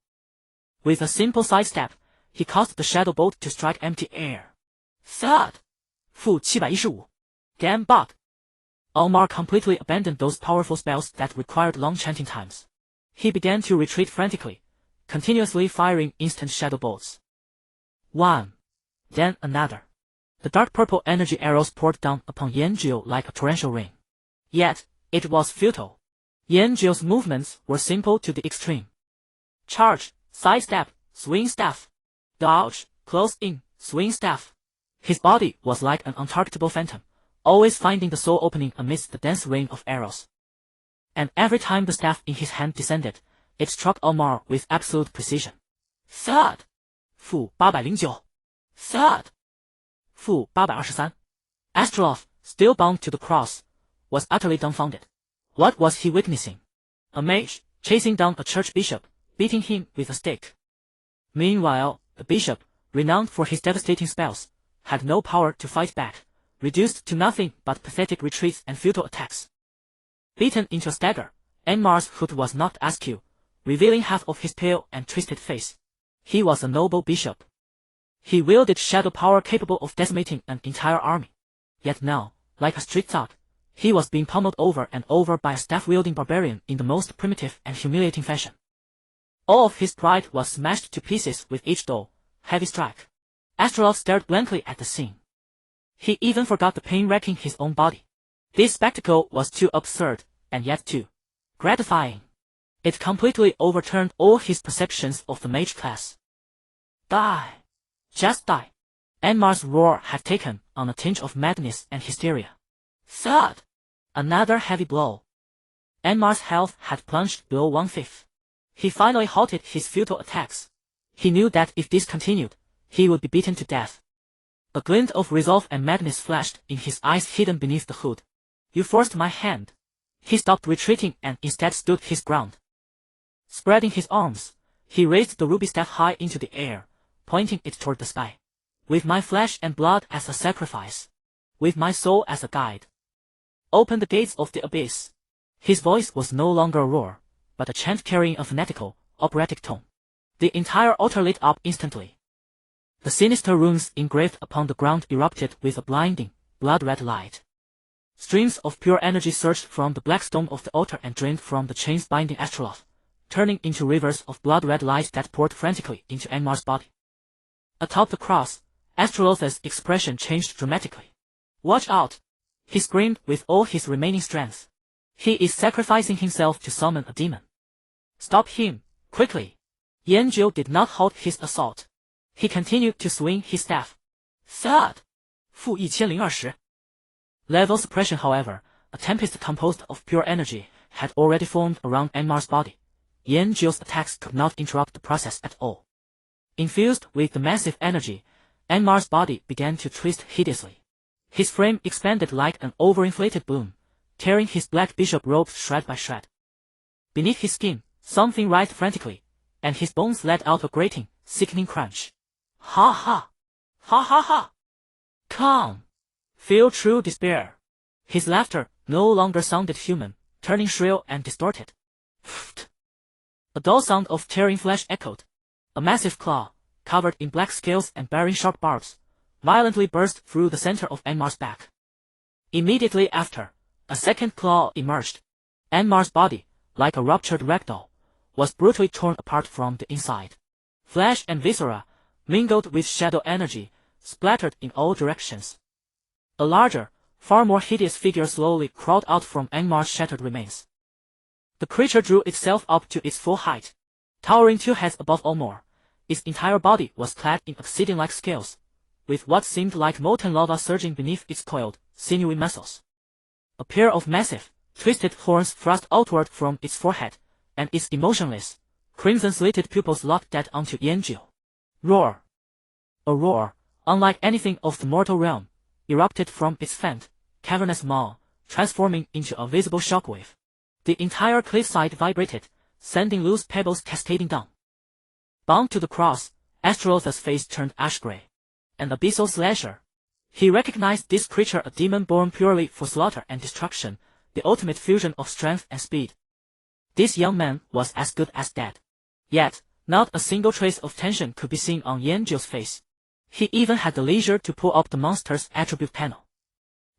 With a simple sidestep, he caused the shadow bolt to strike empty air. Thud! -715. Damn bug! Omar completely abandoned those powerful spells that required long chanting times. He began to retreat frantically, continuously firing instant shadow bolts. One. Then another. The dark purple energy arrows poured down upon Yanjiu like a torrential rain. Yet, it was futile. Yanjiu's movements were simple to the extreme. Charge, sidestep, swing staff. Dodge, close in, swing staff. His body was like an untargetable phantom, always finding the soul opening amidst the dense rain of arrows. and every time the staff in his hand descended, it struck Elmar with absolute precision. Thud! -809 Thud! -823 Astroloth, still bound to the cross, was utterly dumbfounded. What was he witnessing? A mage, chasing down a church bishop, beating him with a stick. Meanwhile, the bishop, renowned for his devastating spells, had no power to fight back, reduced to nothing but pathetic retreats and futile attacks. Beaten into a stagger, Elmar's hood was knocked askew, revealing half of his pale and twisted face. He was a noble bishop. He wielded shadow power capable of decimating an entire army. Yet now, like a street thug, he was being pummeled over and over by a staff-wielding barbarian in the most primitive and humiliating fashion. All of his pride was smashed to pieces with each dull, heavy strike. Astroloth stared blankly at the scene. He even forgot the pain wrecking his own body. This spectacle was too absurd, and yet too gratifying. It completely overturned all his perceptions of the mage class. Die! Just die! Elmar's roar had taken on a tinge of madness and hysteria. Thud! Another heavy blow. Elmar's health had plunged below 1/5. He finally halted his futile attacks. He knew that if this continued, he would be beaten to death. A glint of resolve and madness flashed in his eyes hidden beneath the hood. You forced my hand. He stopped retreating and instead stood his ground. Spreading his arms, he raised the ruby staff high into the air, pointing it toward the sky. With my flesh and blood as a sacrifice. With my soul as a guide. Open the gates of the abyss. His voice was no longer a roar, but a chant carrying a fanatical, operatic tone. The entire altar lit up instantly. The sinister runes engraved upon the ground erupted with a blinding, blood-red light. Streams of pure energy surged from the black stone of the altar and drained from the chains binding Astroloth, turning into rivers of blood-red light that poured frantically into Elmar's body. Atop the cross, Astroloth's expression changed dramatically. Watch out! He screamed with all his remaining strength. He is sacrificing himself to summon a demon. Stop him, quickly! Yanjiu did not halt his assault. He continued to swing his staff. Thud! -1020 Level suppression, however, a tempest composed of pure energy, had already formed around Elmar's body. Yanjiu's attacks could not interrupt the process at all. Infused with the massive energy, Elmar's body began to twist hideously. His frame expanded like an overinflated balloon, tearing his black bishop robe shred by shred. Beneath his skin, something writhed frantically, and his bones let out a grating, sickening crunch. Ha ha! Ha ha ha! Come! Feel true despair. His laughter no longer sounded human, turning shrill and distorted. A dull sound of tearing flesh echoed. A massive claw, covered in black scales and bearing sharp barbs, violently burst through the center of Elmar's back. Immediately after, a second claw emerged. Elmar's body, like a ruptured ragdoll, was brutally torn apart from the inside. Flesh and viscera, mingled with shadow energy, splattered in all directions. A larger, far more hideous figure slowly crawled out from Elmar's shattered remains. The creature drew itself up to its full height, towering 2 heads above Elmar. Its entire body was clad in obsidian-like scales, with what seemed like molten lava surging beneath its coiled, sinewy muscles. A pair of massive, twisted horns thrust outward from its forehead, and its emotionless, crimson-slitted pupils locked dead onto Yanjiu. Roar! A roar, unlike anything of the mortal realm, erupted from its faint, cavernous maw, transforming into a visible shockwave. The entire cliffside vibrated, sending loose pebbles cascading down. Bound to the cross, Astroloth's face turned ash-gray. An abyssal slasher. He recognized this creature a demon born purely for slaughter and destruction, the ultimate fusion of strength and speed. This young man was as good as dead. Yet, not a single trace of tension could be seen on Yanjiu's face. He even had the leisure to pull up the monster's attribute panel.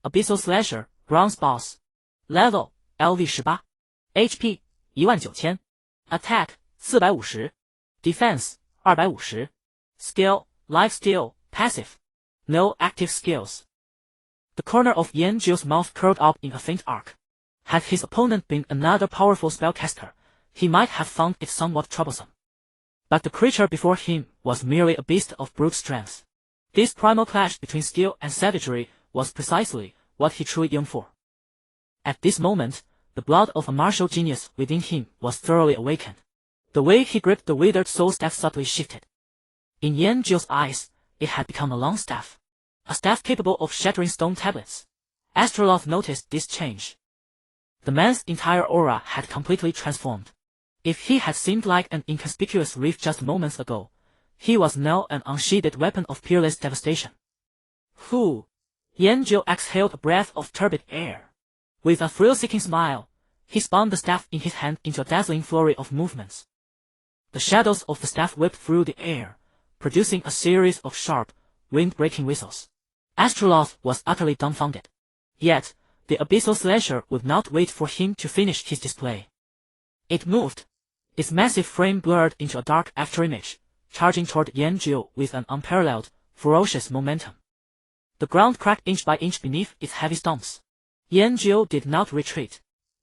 Abyssal Slasher, Bronze Boss. Level, LV18. HP, 19000. Attack, 450. Defense, 250. Skill, Lifesteal, Passive. No active skills. The corner of Yanjiu's mouth curled up in a faint arc. Had his opponent been another powerful spellcaster, he might have found it somewhat troublesome. But the creature before him was merely a beast of brute strength. This primal clash between skill and savagery was precisely what he truly yearned for. At this moment, The blood of a martial genius within him was thoroughly awakened. The way he gripped the withered soul staff subtly shifted. In Yanzhou's eyes, it had become a long staff. A staff capable of shattering stone tablets. Astroloth noticed this change. The man's entire aura had completely transformed. If he had seemed like an inconspicuous reef just moments ago, he was now an unsheathed weapon of peerless devastation. Hu! Yanzhou exhaled a breath of turbid air. With a thrill-seeking smile, he spun the staff in his hand into a dazzling flurry of movements. The shadows of the staff whipped through the air, producing a series of sharp, wind-breaking whistles. Astroloth was utterly dumbfounded. Yet, the abyssal slasher would not wait for him to finish his display. It moved. Its massive frame blurred into a dark afterimage, charging toward Yanzhou with an unparalleled, ferocious momentum. The ground cracked inch by inch beneath its heavy stomps. Yanzhou did not retreat.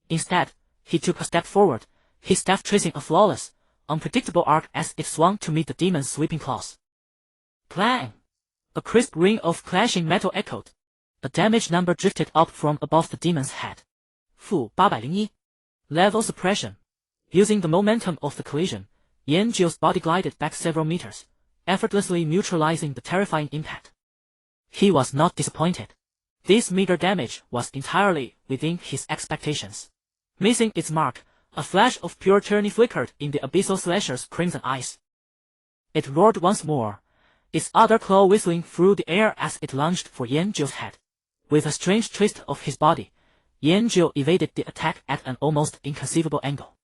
Instead, he took a step forward, his staff tracing a flawless, unpredictable arc as it swung to meet the demon's sweeping claws. Clang! A crisp ring of clashing metal echoed. A damage number drifted up from above the demon's head. Fu 801. Level suppression. Using the momentum of the collision, Yanzhou's body glided back several meters, effortlessly neutralizing the terrifying impact. He was not disappointed. This meager damage was entirely within his expectations. Missing its mark, a flash of pure tyranny flickered in the abyssal slasher's crimson eyes. It roared once more, its other claw whistling through the air as it lunged for Yanzhou's head. With a strange twist of his body, Yanzhou evaded the attack at an almost inconceivable angle.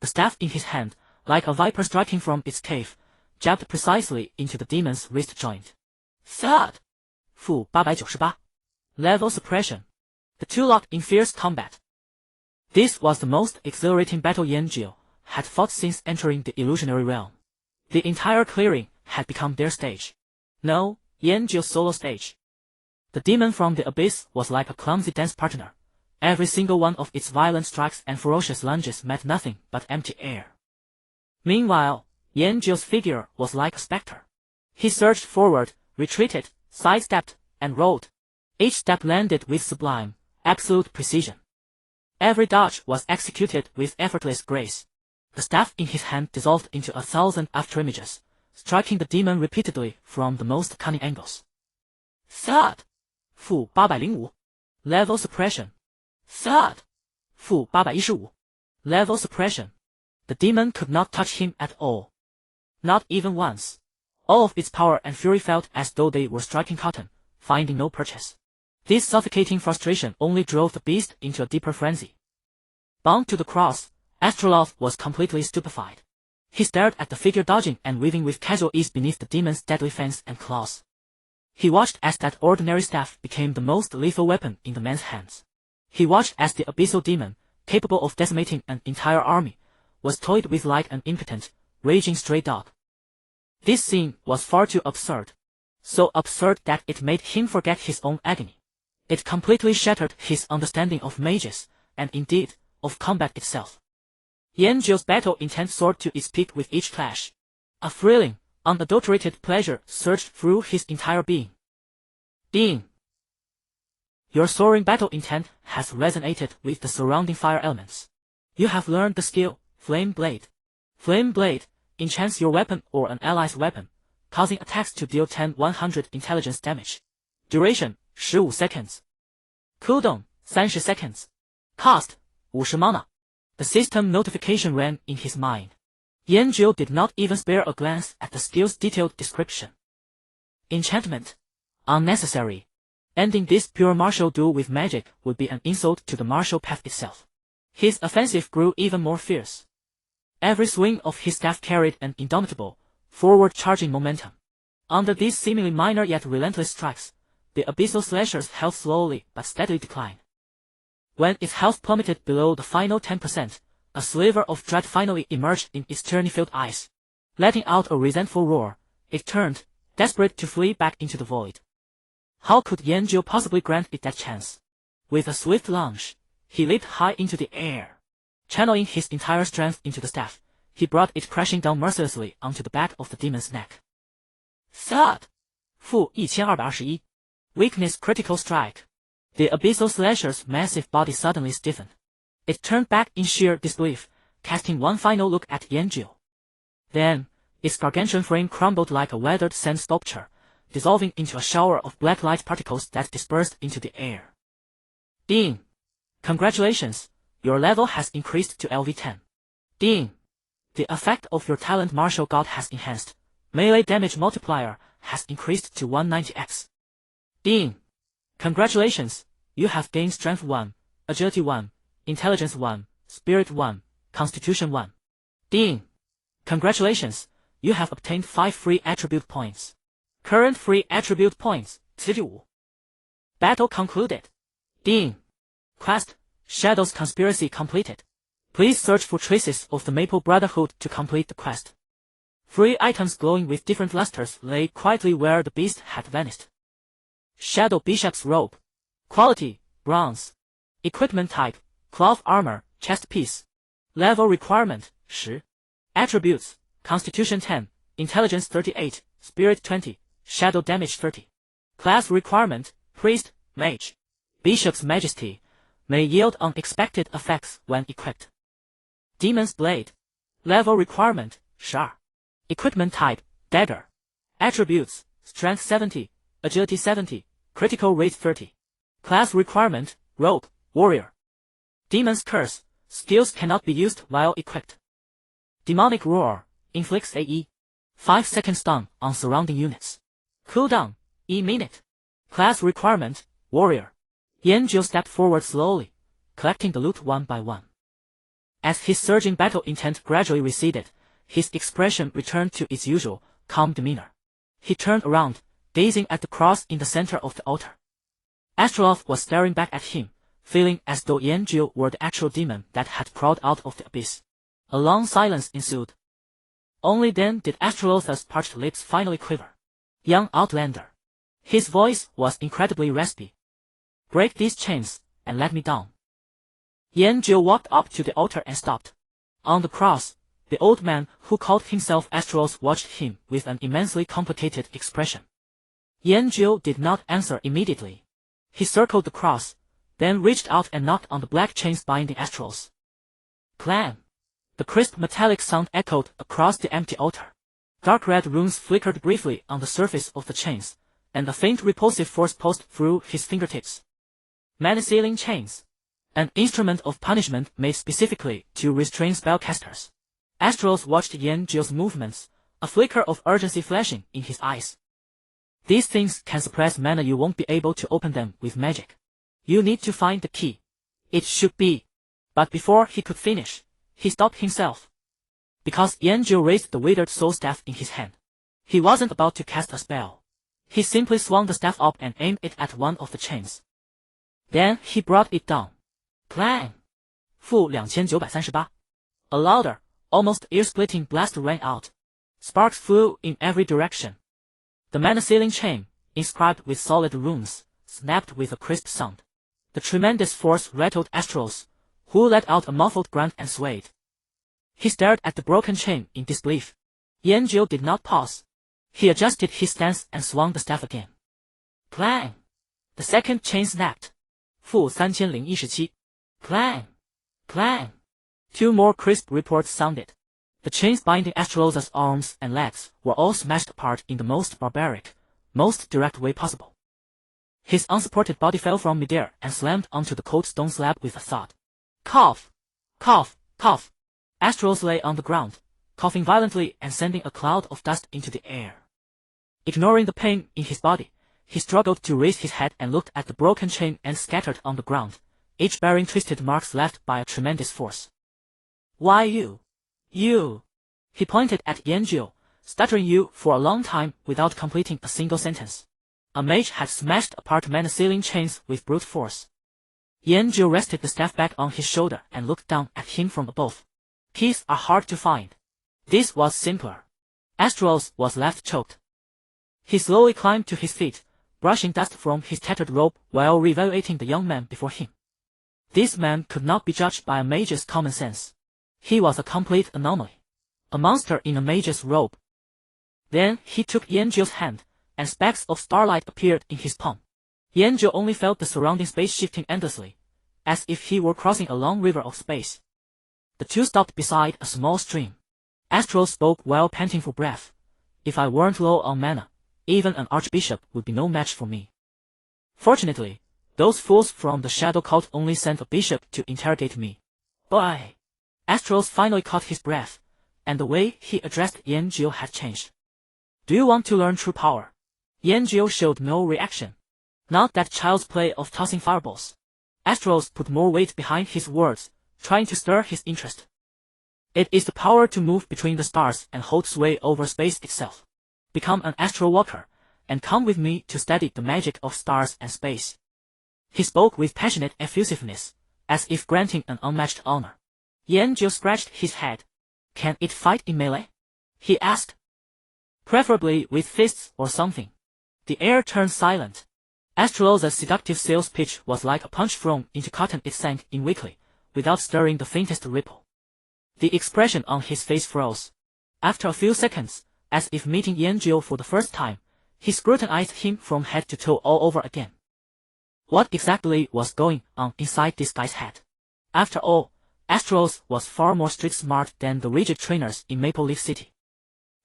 The staff in his hand, like a viper striking from its cave, jabbed precisely into the demon's wrist joint. Thud! Fu 898. Level suppression. The two locked in fierce combat. This was the most exhilarating battle Yanzhou had fought since entering the illusionary realm. The entire clearing had become their stage. No, Yanzhou's solo stage. The demon from the abyss was like a clumsy dance partner. Every single one of its violent strikes and ferocious lunges met nothing but empty air. Meanwhile, Yanzhou's figure was like a specter. He surged forward, retreated, sidestepped, and rolled. Each step landed with sublime, absolute precision. Every dodge was executed with effortless grace. The staff in his hand dissolved into 1,000 afterimages, striking the demon repeatedly from the most cunning angles. Thud! Fu 805. Level suppression. Thud! Fu 815. Level suppression. The demon could not touch him at all. Not even once. All of its power and fury felt as though they were striking cotton, finding no purchase. This suffocating frustration only drove the beast into a deeper frenzy. Bound to the cross, Astroloth was completely stupefied. He stared at the figure dodging and weaving with casual ease beneath the demon's deadly fangs and claws. He watched as that ordinary staff became the most lethal weapon in the man's hands. He watched as the abyssal demon, capable of decimating an entire army, was toyed with like an impotent, raging stray dog. This scene was far too absurd. So absurd that it made him forget his own agony. It completely shattered his understanding of mages, and indeed, of combat itself. Yanzhou's battle intent soared to its peak with each clash. A thrilling, unadulterated pleasure surged through his entire being. Ding! Your soaring battle intent has resonated with the surrounding fire elements. You have learned the skill, Flame Blade. Flame Blade enchants your weapon or an ally's weapon, causing attacks to deal 10-100 intelligence damage. Duration, 15 seconds. Cooldown, 30 seconds. Cost, 50 mana. The system notification ran in his mind. Yanzhou did not even spare a glance at the skill's detailed description. Enchantment. Unnecessary. Ending this pure martial duel with magic would be an insult to the martial path itself. His offensive grew even more fierce. Every swing of his staff carried an indomitable, forward-charging momentum. Under these seemingly minor yet relentless strikes, the abyssal slasher's health slowly but steadily declined. When its health plummeted below the final 10%, a sliver of dread finally emerged in its tyranny-filled eyes. Letting out a resentful roar, it turned, desperate to flee back into the void. How could Yanzhou possibly grant it that chance? With a swift lunge, he leaped high into the air. Channeling his entire strength into the staff, he brought it crashing down mercilessly onto the back of the demon's neck. Thud! Fu 1221. Weakness critical strike. The abyssal slasher's massive body suddenly stiffened. It turned back in sheer disbelief, casting one final look at Yanjiu. Then, its gargantuan frame crumbled like a weathered sand sculpture, dissolving into a shower of black light particles that dispersed into the air. Ding! Congratulations, your level has increased to LV10. Ding! The effect of your talent Martial God has enhanced. Melee damage multiplier has increased to 190x. Ding! Congratulations, you have gained Strength 1, Agility 1, Intelligence 1, Spirit 1, Constitution 1. Ding! Congratulations, you have obtained 5 free attribute points. Current free attribute points, 45. Battle concluded. Ding! Quest, Shadow's Conspiracy completed. Please search for traces of the Maple Brotherhood to complete the quest. Free items glowing with different lusters lay quietly where the beast had vanished. Shadow Bishop's Robe. Quality, Bronze. Equipment type, Cloth Armor, Chest Piece. Level requirement, 10. Attributes, Constitution 10, Intelligence 38, Spirit 20, Shadow Damage 30. Class requirement, Priest, Mage. Bishop's Majesty, may yield unexpected effects when equipped. Demon's Blade. Level requirement, 10. Equipment type, Dagger. Attributes, Strength 70, Agility 70, Critical Rate 30. Class requirement, Rogue, Warrior. Demon's Curse. Skills cannot be used while equipped. Demonic Roar. Inflicts AE. 5-second stun on surrounding units. Cooldown, E minute. Class requirement, Warrior. Yanjiu stepped forward slowly, collecting the loot one by one. As his surging battle intent gradually receded, his expression returned to its usual, calm demeanor. He turned around, gazing at the cross in the center of the altar. Astroloth was staring back at him, feeling as though Yanjiu were the actual demon that had crawled out of the abyss. A long silence ensued. Only then did Astroloth's parched lips finally quiver. Young Outlander. His voice was incredibly raspy. Break these chains, and let me down. Yanjiu walked up to the altar and stopped. On the cross, the old man who called himself Astroloth watched him with an immensely complicated expression. Yanjiu did not answer immediately. He circled the cross, then reached out and knocked on the black chains binding Astroloth. Clang! The crisp metallic sound echoed across the empty altar. Dark red runes flickered briefly on the surface of the chains, and a faint repulsive force pulsed through his fingertips. Mana-sealing chains. An instrument of punishment made specifically to restrain spellcasters. Astroloth watched Yanjiu's movements, a flicker of urgency flashing in his eyes. These things can suppress mana. You won't be able to open them with magic. You need to find the key. It should be. But before he could finish, he stopped himself. Because Yanjiu raised the withered soul staff in his hand. He wasn't about to cast a spell. He simply swung the staff up and aimed it at one of the chains. Then he brought it down. Clang! -2938. A louder, almost ear-splitting blast rang out. Sparks flew in every direction. The mana-sealing chain, inscribed with solid runes, snapped with a crisp sound. The tremendous force rattled Astroloth, who let out a muffled grunt and swayed. He stared at the broken chain in disbelief. Yanjiu did not pause. He adjusted his stance and swung the staff again. Clang! The second chain snapped. -3017. Clang! Clang! 2 more crisp reports sounded. The chains binding Astroloth's arms and legs were all smashed apart in the most barbaric, most direct way possible. His unsupported body fell from midair and slammed onto the cold stone slab with a thud. Cough! Cough! Cough! Astroloth lay on the ground, coughing violently and sending a cloud of dust into the air. Ignoring the pain in his body, he struggled to raise his head and looked at the broken chain and scattered on the ground, each bearing twisted marks left by a tremendous force. Why you? You! He pointed at Yanjiu, stuttering you for a long time without completing a single sentence. A mage had smashed apart mana-sealing chains with brute force. Yanjiu rested the staff back on his shoulder and looked down at him from above. Keys are hard to find. This was simpler. Astroloth was left choked. He slowly climbed to his feet, brushing dust from his tattered robe while reevaluating the young man before him. This man could not be judged by a mage's common sense. He was a complete anomaly. A monster in a mage's robe. Then he took Yanjiu's hand, and specks of starlight appeared in his palm. Yanjiu only felt the surrounding space shifting endlessly, as if he were crossing a long river of space. The two stopped beside a small stream. Astros spoke while panting for breath. If I weren't low on mana, even an archbishop would be no match for me. Fortunately, those fools from the Shadow Cult only sent a bishop to interrogate me. Boy! Astros finally caught his breath, and the way he addressed Yanjio had changed. Do you want to learn true power? Yanjio showed no reaction. Not that child's play of tossing fireballs. Astros put more weight behind his words, trying to stir his interest. It is the power to move between the stars and hold sway over space itself. Become an astral walker, and come with me to study the magic of stars and space. He spoke with passionate effusiveness, as if granting an unmatched honor. Yanjio scratched his head. Can it fight in melee? He asked. Preferably with fists or something. The air turned silent. Astrolosa's seductive sales pitch was like a punch thrown into cotton. It sank in weakly, without stirring the faintest ripple. The expression on his face froze. After a few seconds, as if meeting Yanjio for the first time, he scrutinized him from head to toe all over again. What exactly was going on inside this guy's head? After all, Astros was far more street-smart than the rigid trainers in Maple Leaf City.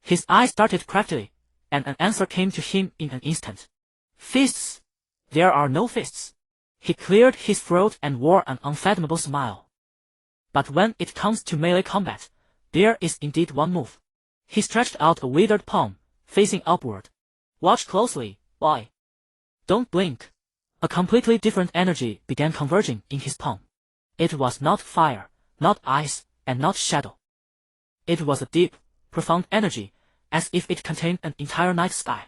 His eyes darted craftily, and an answer came to him in an instant. Fists! There are no fists. He cleared his throat and wore an unfathomable smile. But when it comes to melee combat, there is indeed one move. He stretched out a withered palm, facing upward. Watch closely, boy. Don't blink. A completely different energy began converging in his palm. It was not fire, not ice, and not shadow. It was a deep, profound energy, as if it contained an entire night sky.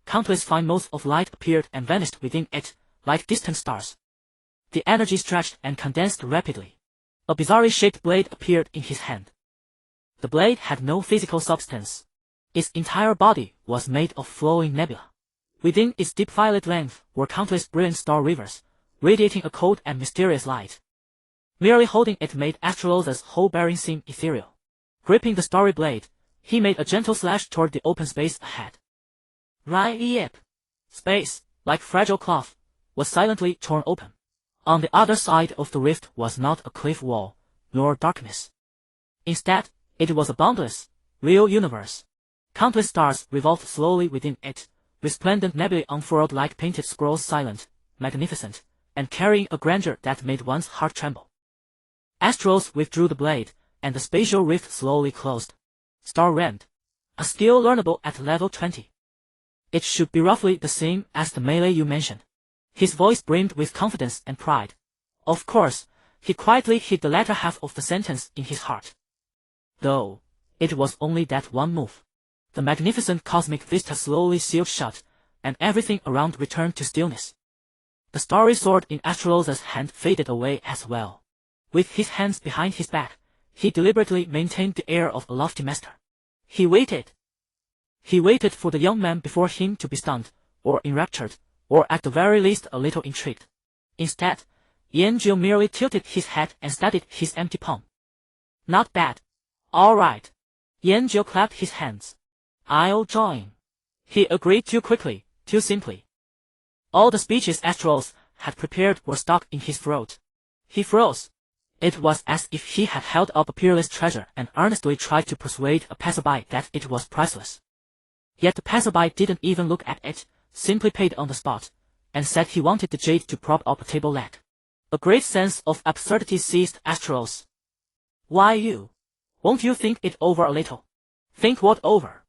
Countless fine motes of light appeared and vanished within it, like distant stars. The energy stretched and condensed rapidly. A bizarrely shaped blade appeared in his hand. The blade had no physical substance. Its entire body was made of flowing nebula. Within its deep violet length were countless brilliant star rivers, radiating a cold and mysterious light. Merely holding it made Astrolosa's whole bearing seem ethereal. Gripping the starry blade, he made a gentle slash toward the open space ahead. Yep. Space, like fragile cloth, was silently torn open. On the other side of the rift was not a cliff wall, nor darkness. Instead, it was a boundless, real universe. Countless stars revolved slowly within it, resplendent nebulae unfurled like painted scrolls, silent, magnificent, and carrying a grandeur that made one's heart tremble. Astros withdrew the blade, and the spatial rift slowly closed. Star Rend. A skill learnable at level 20. It should be roughly the same as the melee you mentioned. His voice brimmed with confidence and pride. Of course, he quietly hid the latter half of the sentence in his heart. Though, it was only that one move. The magnificent cosmic vista slowly sealed shut, and everything around returned to stillness. The starry sword in Astrolosa's hand faded away as well. With his hands behind his back, he deliberately maintained the air of a lofty master. He waited. He waited for the young man before him to be stunned, or enraptured, or at the very least a little intrigued. Instead, Yanjio merely tilted his head and studied his empty palm. Not bad. All right. Yanjio clapped his hands. I'll join. He agreed too quickly, too simply. All the speeches Astros had prepared were stuck in his throat. He froze. It was as if he had held up a peerless treasure and earnestly tried to persuade a passerby that it was priceless. Yet the passerby didn't even look at it, simply paid on the spot, and said he wanted the jade to prop up a table leg. A great sense of absurdity seized Astros. Why you? Won't you think it over a little? Think what over?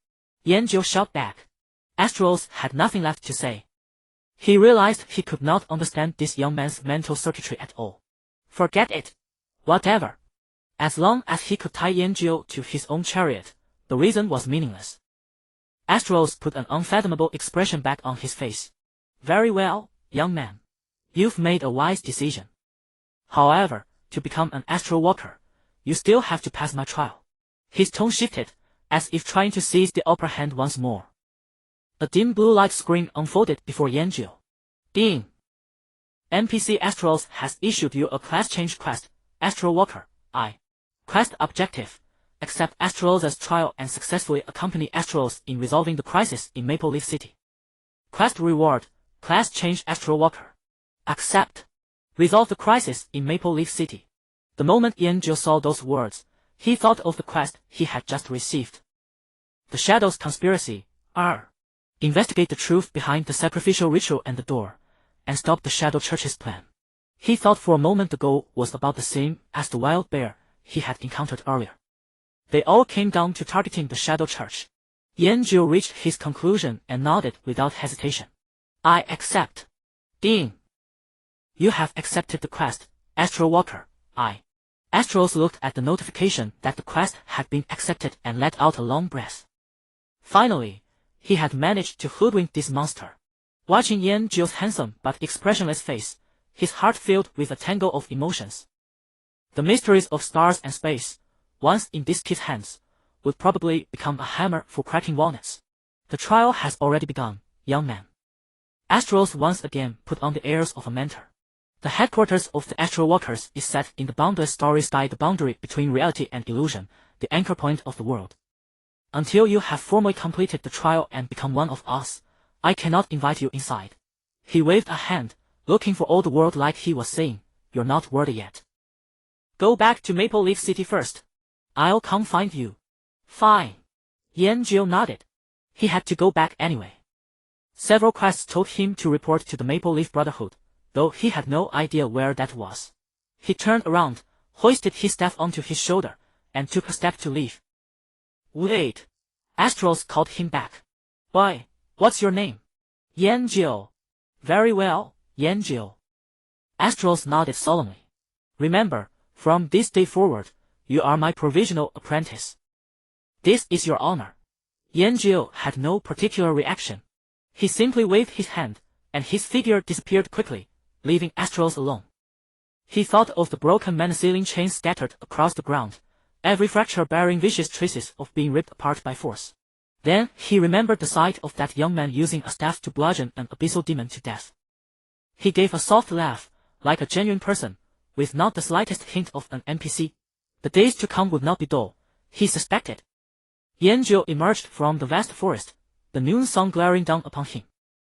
Yanjio shot back. Astros had nothing left to say. He realized he could not understand this young man's mental circuitry at all. Forget it. Whatever. As long as he could tie Yanjio to his own chariot, the reason was meaningless. Astros put an unfathomable expression back on his face. Very well, young man. You've made a wise decision. However, to become an astral walker, you still have to pass my trial. His tone shifted, as if trying to seize the upper hand once more. A dim blue light screen unfolded before Yanjio. Ding! NPC Astros has issued you a class change quest, Astral Walker, I. Quest objective. Accept Astrolosa's trial and successfully accompany Astros in resolving the crisis in Maple Leaf City. Quest reward, class change Astral Walker. Accept. Resolve the crisis in Maple Leaf City. The moment Yanjiu saw those words, he thought of the quest he had just received. The Shadow's conspiracy. Investigate the truth behind the sacrificial ritual and the door, and stop the Shadow Church's plan. He thought for a moment the goal was about the same as the wild bear he had encountered earlier. They all came down to targeting the Shadow Church. Yanjiu reached his conclusion and nodded without hesitation. I accept. Ding. You have accepted the quest, Astral Walker. Astros looked at the notification that the quest had been accepted and let out a long breath. Finally, he had managed to hoodwink this monster. Watching Yanjiu's handsome but expressionless face, his heart filled with a tangle of emotions. The mysteries of stars and space, once in this kid's hands, would probably become a hammer for cracking walnuts. The trial has already begun, young man. Astros once again put on the airs of a mentor. The headquarters of the Astral Walkers is set in the boundless starry sky, the boundary between reality and illusion, the anchor point of the world. Until you have formally completed the trial and become one of us, I cannot invite you inside. He waved a hand, looking for all the world like he was saying, you're not worthy yet. Go back to Maple Leaf City first. I'll come find you. Fine. Yanjiu nodded. He had to go back anyway. Several quests told him to report to the Maple Leaf Brotherhood, though he had no idea where that was. He turned around, hoisted his staff onto his shoulder, and took a step to leave. Wait. Astros called him back. Why, what's your name? Yanjiu. Very well, Yanjiu. Astros nodded solemnly. Remember, from this day forward, you are my provisional apprentice. This is your honor. Yanjiu had no particular reaction. He simply waved his hand, and his figure disappeared quickly, leaving Astros alone. He thought of the broken manaceiling chains scattered across the ground, every fracture bearing vicious traces of being ripped apart by force. Then he remembered the sight of that young man using a staff to bludgeon an abyssal demon to death. He gave a soft laugh, like a genuine person, with not the slightest hint of an NPC. The days to come would not be dull, he suspected. Yanjiu emerged from the vast forest, the noon sun glaring down upon him.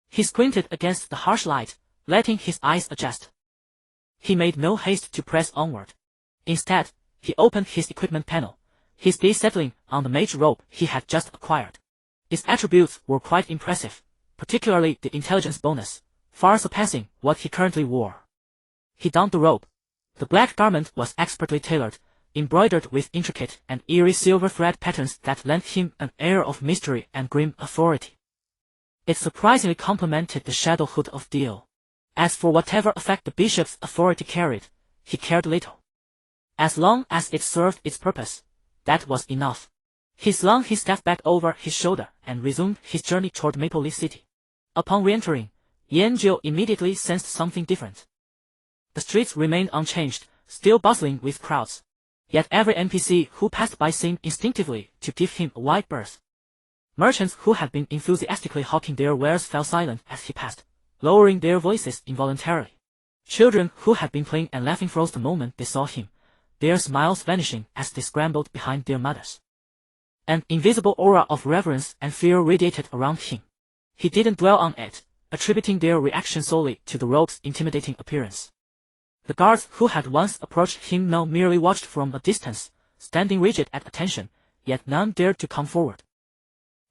He squinted against the harsh light, letting his eyes adjust. He made no haste to press onward. Instead, he opened his equipment panel, his gaze settling on the mage robe he had just acquired. Its attributes were quite impressive, particularly the intelligence bonus, far surpassing what he currently wore. He donned the robe. The black garment was expertly tailored, embroidered with intricate and eerie silver thread patterns that lent him an air of mystery and grim authority. It surprisingly complemented the shadow hood of Dio. As for whatever effect the bishop's authority carried, he cared little. As long as it served its purpose, that was enough. He slung his staff back over his shoulder and resumed his journey toward Maple Leaf City. Upon re-entering, Yanjiu immediately sensed something different. The streets remained unchanged, still bustling with crowds. Yet every NPC who passed by seemed instinctively to give him a wide berth. Merchants who had been enthusiastically hawking their wares fell silent as he passed, lowering their voices involuntarily. Children who had been playing and laughing froze the moment they saw him, their smiles vanishing as they scrambled behind their mothers. An invisible aura of reverence and fear radiated around him. He didn't dwell on it, attributing their reaction solely to the rogue's intimidating appearance. The guards who had once approached him now merely watched from a distance, standing rigid at attention, yet none dared to come forward.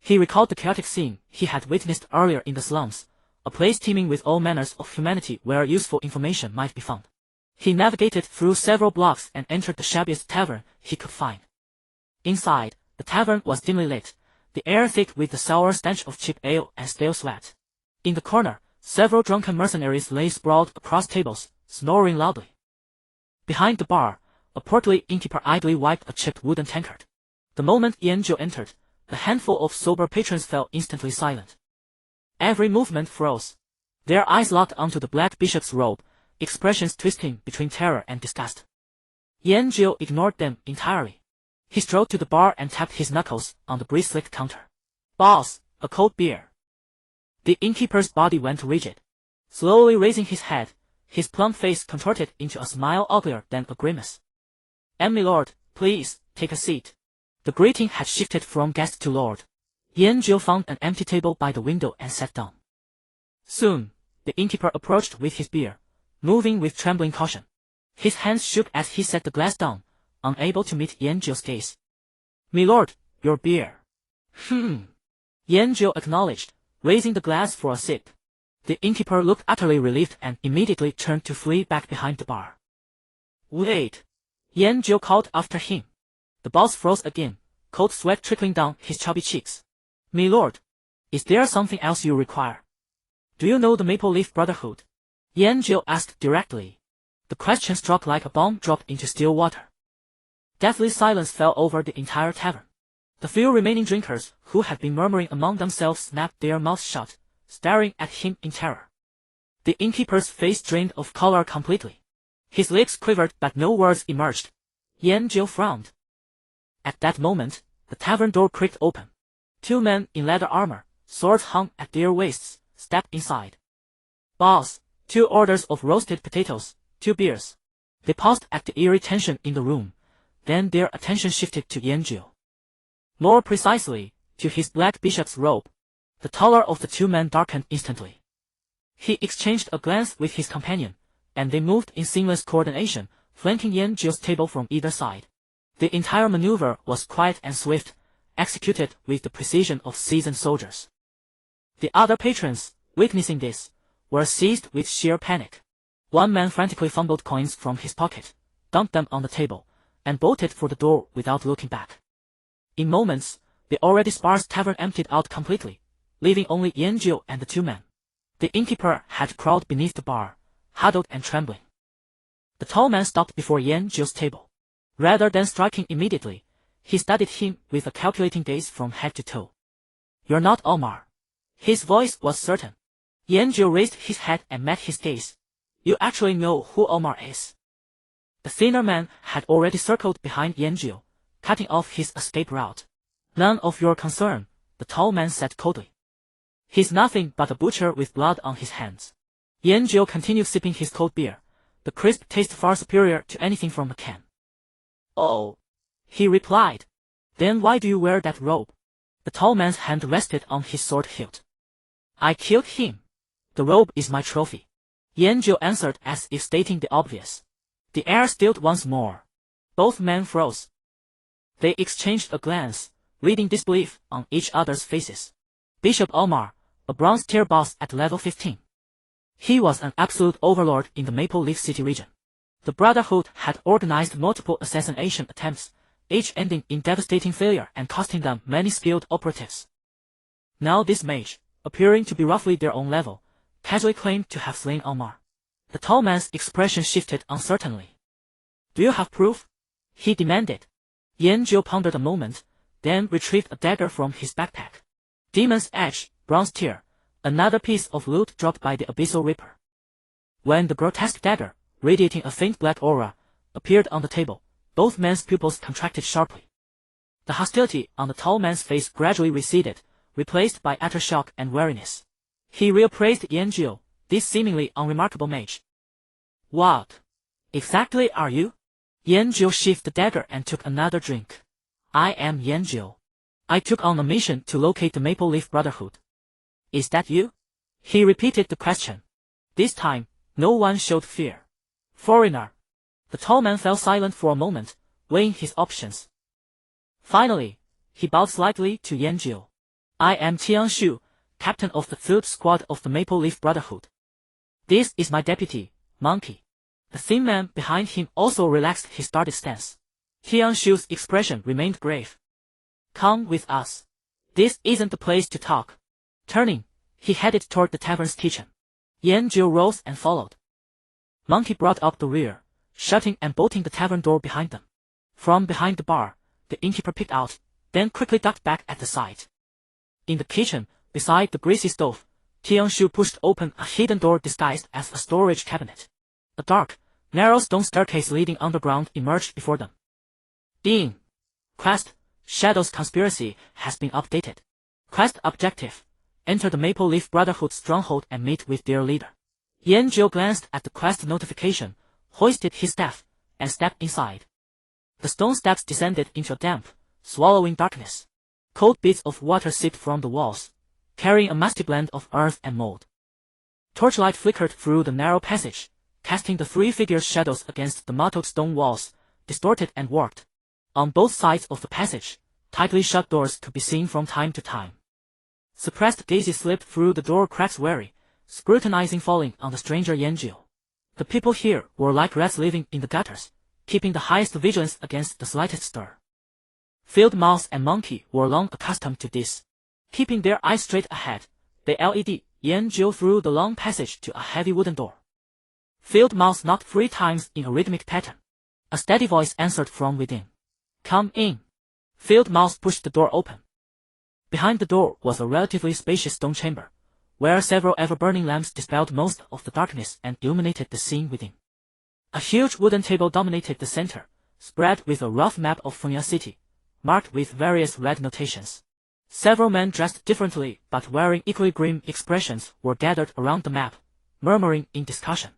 He recalled the chaotic scene he had witnessed earlier in the slums, a place teeming with all manners of humanity where useful information might be found. He navigated through several blocks and entered the shabbiest tavern he could find. Inside, the tavern was dimly lit, the air thick with the sour stench of cheap ale and stale sweat. In the corner, several drunken mercenaries lay sprawled across tables, snoring loudly. Behind the bar, a portly innkeeper idly wiped a chipped wooden tankard. The moment Yanjiu entered, the handful of sober patrons fell instantly silent. Every movement froze. Their eyes locked onto the black bishop's robe, expressions twisting between terror and disgust. Yanjiu ignored them entirely. He strode to the bar and tapped his knuckles on the grease-slicked counter. "Boss, a cold beer." The innkeeper's body went rigid. Slowly raising his head, his plump face contorted into a smile uglier than a grimace. "My lord, please, take a seat." The greeting had shifted from guest to lord. Yanjiu found an empty table by the window and sat down. Soon, the innkeeper approached with his beer, moving with trembling caution. His hands shook as he set the glass down, unable to meet Yanzhou's gaze. "Milord, your beer." Yanzhou acknowledged, raising the glass for a sip. The innkeeper looked utterly relieved and immediately turned to flee back behind the bar. "Wait!" Yanzhou called after him. The boss froze again, cold sweat trickling down his chubby cheeks. "Milord, is there something else you require? Do you know the Maple Leaf Brotherhood?" Yanzhou asked directly. The question struck like a bomb dropped into still water. Deathly silence fell over the entire tavern. The few remaining drinkers, who had been murmuring among themselves, snapped their mouths shut, staring at him in terror. The innkeeper's face drained of color completely. His lips quivered but no words emerged. Yanzhou frowned. At that moment, the tavern door creaked open. 2 men in leather armor, swords hung at their waists, stepped inside. "Boss, 2 orders of roasted potatoes, 2 beers." They paused at the eerie tension in the room, then their attention shifted to Yanzhou. More precisely, to his black bishop's robe. The taller of the 2 men darkened instantly. He exchanged a glance with his companion, and they moved in seamless coordination, flanking Yanzhou's table from either side. The entire maneuver was quiet and swift, executed with the precision of seasoned soldiers. The other patrons, witnessing this, were seized with sheer panic. One man frantically fumbled coins from his pocket, dumped them on the table, and bolted for the door without looking back. In moments, the already sparse tavern emptied out completely, leaving only Yanzhou and the 2 men. The innkeeper had crawled beneath the bar, huddled and trembling. The tall man stopped before Yanzhou's table. Rather than striking immediately, he studied him with a calculating gaze from head to toe. "You're not Omar." His voice was certain. Yanzhou raised his head and met his gaze. "You actually know who Omar is." The thinner man had already circled behind Yanzhou, cutting off his escape route. "None of your concern," the tall man said coldly. "He's nothing but a butcher with blood on his hands." Yanzhou continued sipping his cold beer, the crisp taste far superior to anything from a can. "Oh," he replied. "Then why do you wear that robe?" The tall man's hand rested on his sword hilt. "I killed him. The robe is my trophy," Yanzhou answered as if stating the obvious. The air stilled once more. Both men froze. They exchanged a glance, reading disbelief on each other's faces. Bishop Omar, a bronze tier boss at level 15. He was an absolute overlord in the Maple Leaf City region. The Brotherhood had organized multiple assassination attempts, each ending in devastating failure and costing them many skilled operatives. Now this mage, appearing to be roughly their own level, casually claimed to have slain Omar. The tall man's expression shifted uncertainly. "Do you have proof?" he demanded. Yanzhou pondered a moment, then retrieved a dagger from his backpack. Demon's Edge, bronze tier, another piece of loot dropped by the Abyssal Reaper. When the grotesque dagger, radiating a faint black aura, appeared on the table, both men's pupils contracted sharply. The hostility on the tall man's face gradually receded, replaced by utter shock and wariness. He reappraised Yanzhou, this seemingly unremarkable mage. "What exactly are you?" Yanzhou sheathed the dagger and took another drink. "I am Yanzhou. I took on a mission to locate the Maple Leaf Brotherhood." "Is that you?" He repeated the question. This time, no one showed fear. "Foreigner." The tall man fell silent for a moment, weighing his options. Finally, he bowed slightly to Yanzhou. "I am Tianshu, captain of the 3rd squad of the Maple Leaf Brotherhood. This is my deputy, Monkey." The thin man behind him also relaxed his started stance. Tianshu's expression remained grave. "Come with us. This isn't the place to talk." Turning, he headed toward the tavern's kitchen. Yanzhou rose and followed. Monkey brought up the rear, shutting and bolting the tavern door behind them. From behind the bar, the innkeeper peeked out, then quickly ducked back at the sight. In the kitchen, beside the greasy stove, Tianshu pushed open a hidden door disguised as a storage cabinet. A dark, narrow stone staircase leading underground emerged before them. "Ding! Quest, Shadow's Conspiracy has been updated. Quest objective: enter the Maple Leaf Brotherhood stronghold and meet with their leader." Yanzhou glanced at the quest notification, hoisted his staff, and stepped inside. The stone steps descended into a damp, swallowing darkness. Cold bits of water seeped from the walls, carrying a musty blend of earth and mold. Torchlight flickered through the narrow passage, casting the three figures' shadows against the mottled stone walls, distorted and warped. On both sides of the passage, tightly shut doors could be seen from time to time. Suppressed Daisy slipped through the door cracks wary, scrutinizing falling on the stranger Yanjiu. The people here were like rats living in the gutters, keeping the highest vigilance against the slightest stir. Field mouse and monkey were long accustomed to this. Keeping their eyes straight ahead, they led Yanjiu through the long passage to a heavy wooden door. Field mouse knocked 3 times in a rhythmic pattern. A steady voice answered from within. "Come in." Field mouse pushed the door open. Behind the door was a relatively spacious stone chamber, where several ever-burning lamps dispelled most of the darkness and illuminated the scene within. A huge wooden table dominated the center, spread with a rough map of Fengya City, marked with various red notations. Several men dressed differently but wearing equally grim expressions were gathered around the map, murmuring in discussion.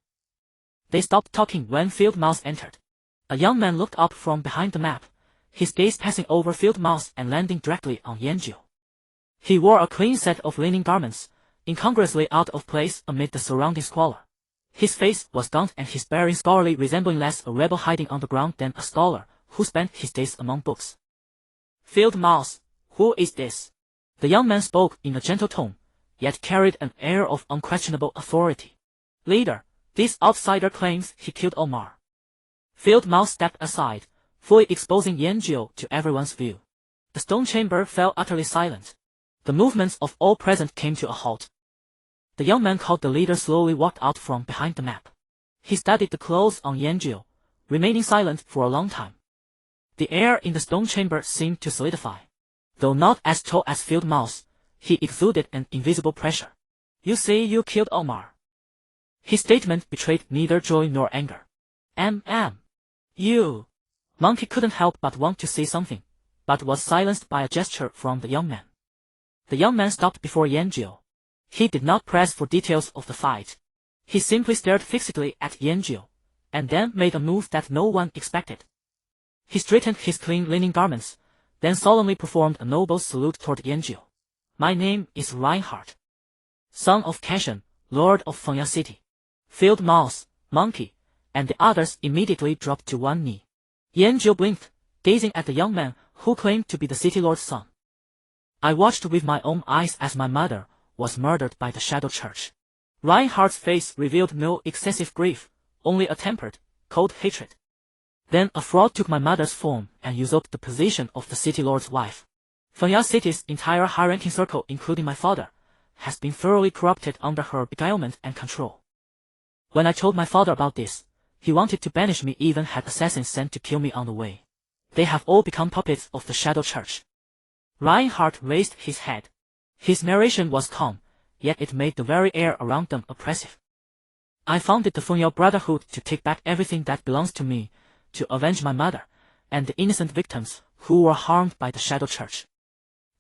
They stopped talking when Field Mouse entered. A young man looked up from behind the map, his gaze passing over Field Mouse and landing directly on Yanjiu. He wore a clean set of linen garments, incongruously out of place amid the surrounding squalor. His face was gaunt and his bearing scholarly, resembling less a rebel hiding on the ground than a scholar who spent his days among books. "Field Mouse, who is this?" The young man spoke in a gentle tone, yet carried an air of unquestionable authority. "Leader, this outsider claims he killed Omar." Field Mouse stepped aside, fully exposing Yanjiu to everyone's view. The stone chamber fell utterly silent. The movements of all present came to a halt. The young man called the leader slowly walked out from behind the map. He studied the clothes on Yanjiu, remaining silent for a long time. The air in the stone chamber seemed to solidify. Though not as tall as Field Mouse, he exuded an invisible pressure. "You say you killed Omar." His statement betrayed neither joy nor anger. You." Monkey couldn't help but want to say something, but was silenced by a gesture from the young man. The young man stopped before Yanjiu. He did not press for details of the fight. He simply stared fixedly at Yanjiu, and then made a move that no one expected. He straightened his clean linen garments, then solemnly performed a noble salute toward Yanjiu. "My name is Reinhardt, son of Kashan, lord of Fengya City." Field Mouse, Monkey, and the others immediately dropped to one knee. Yanjiu blinked, gazing at the young man who claimed to be the city lord's son. "I watched with my own eyes as my mother was murdered by the Shadow Church." Reinhardt's face revealed no excessive grief, only a tempered, cold hatred. "Then a fraud took my mother's form and usurped the position of the city lord's wife. Fengya City's entire high-ranking circle, including my father, has been thoroughly corrupted under her beguilement and control. When I told my father about this, he wanted to banish me, even had assassins sent to kill me on the way. They have all become puppets of the Shadow Church." Reinhardt raised his head. His narration was calm, yet it made the very air around them oppressive. "I founded the Fengya Brotherhood to take back everything that belongs to me, to avenge my mother, and the innocent victims who were harmed by the Shadow Church.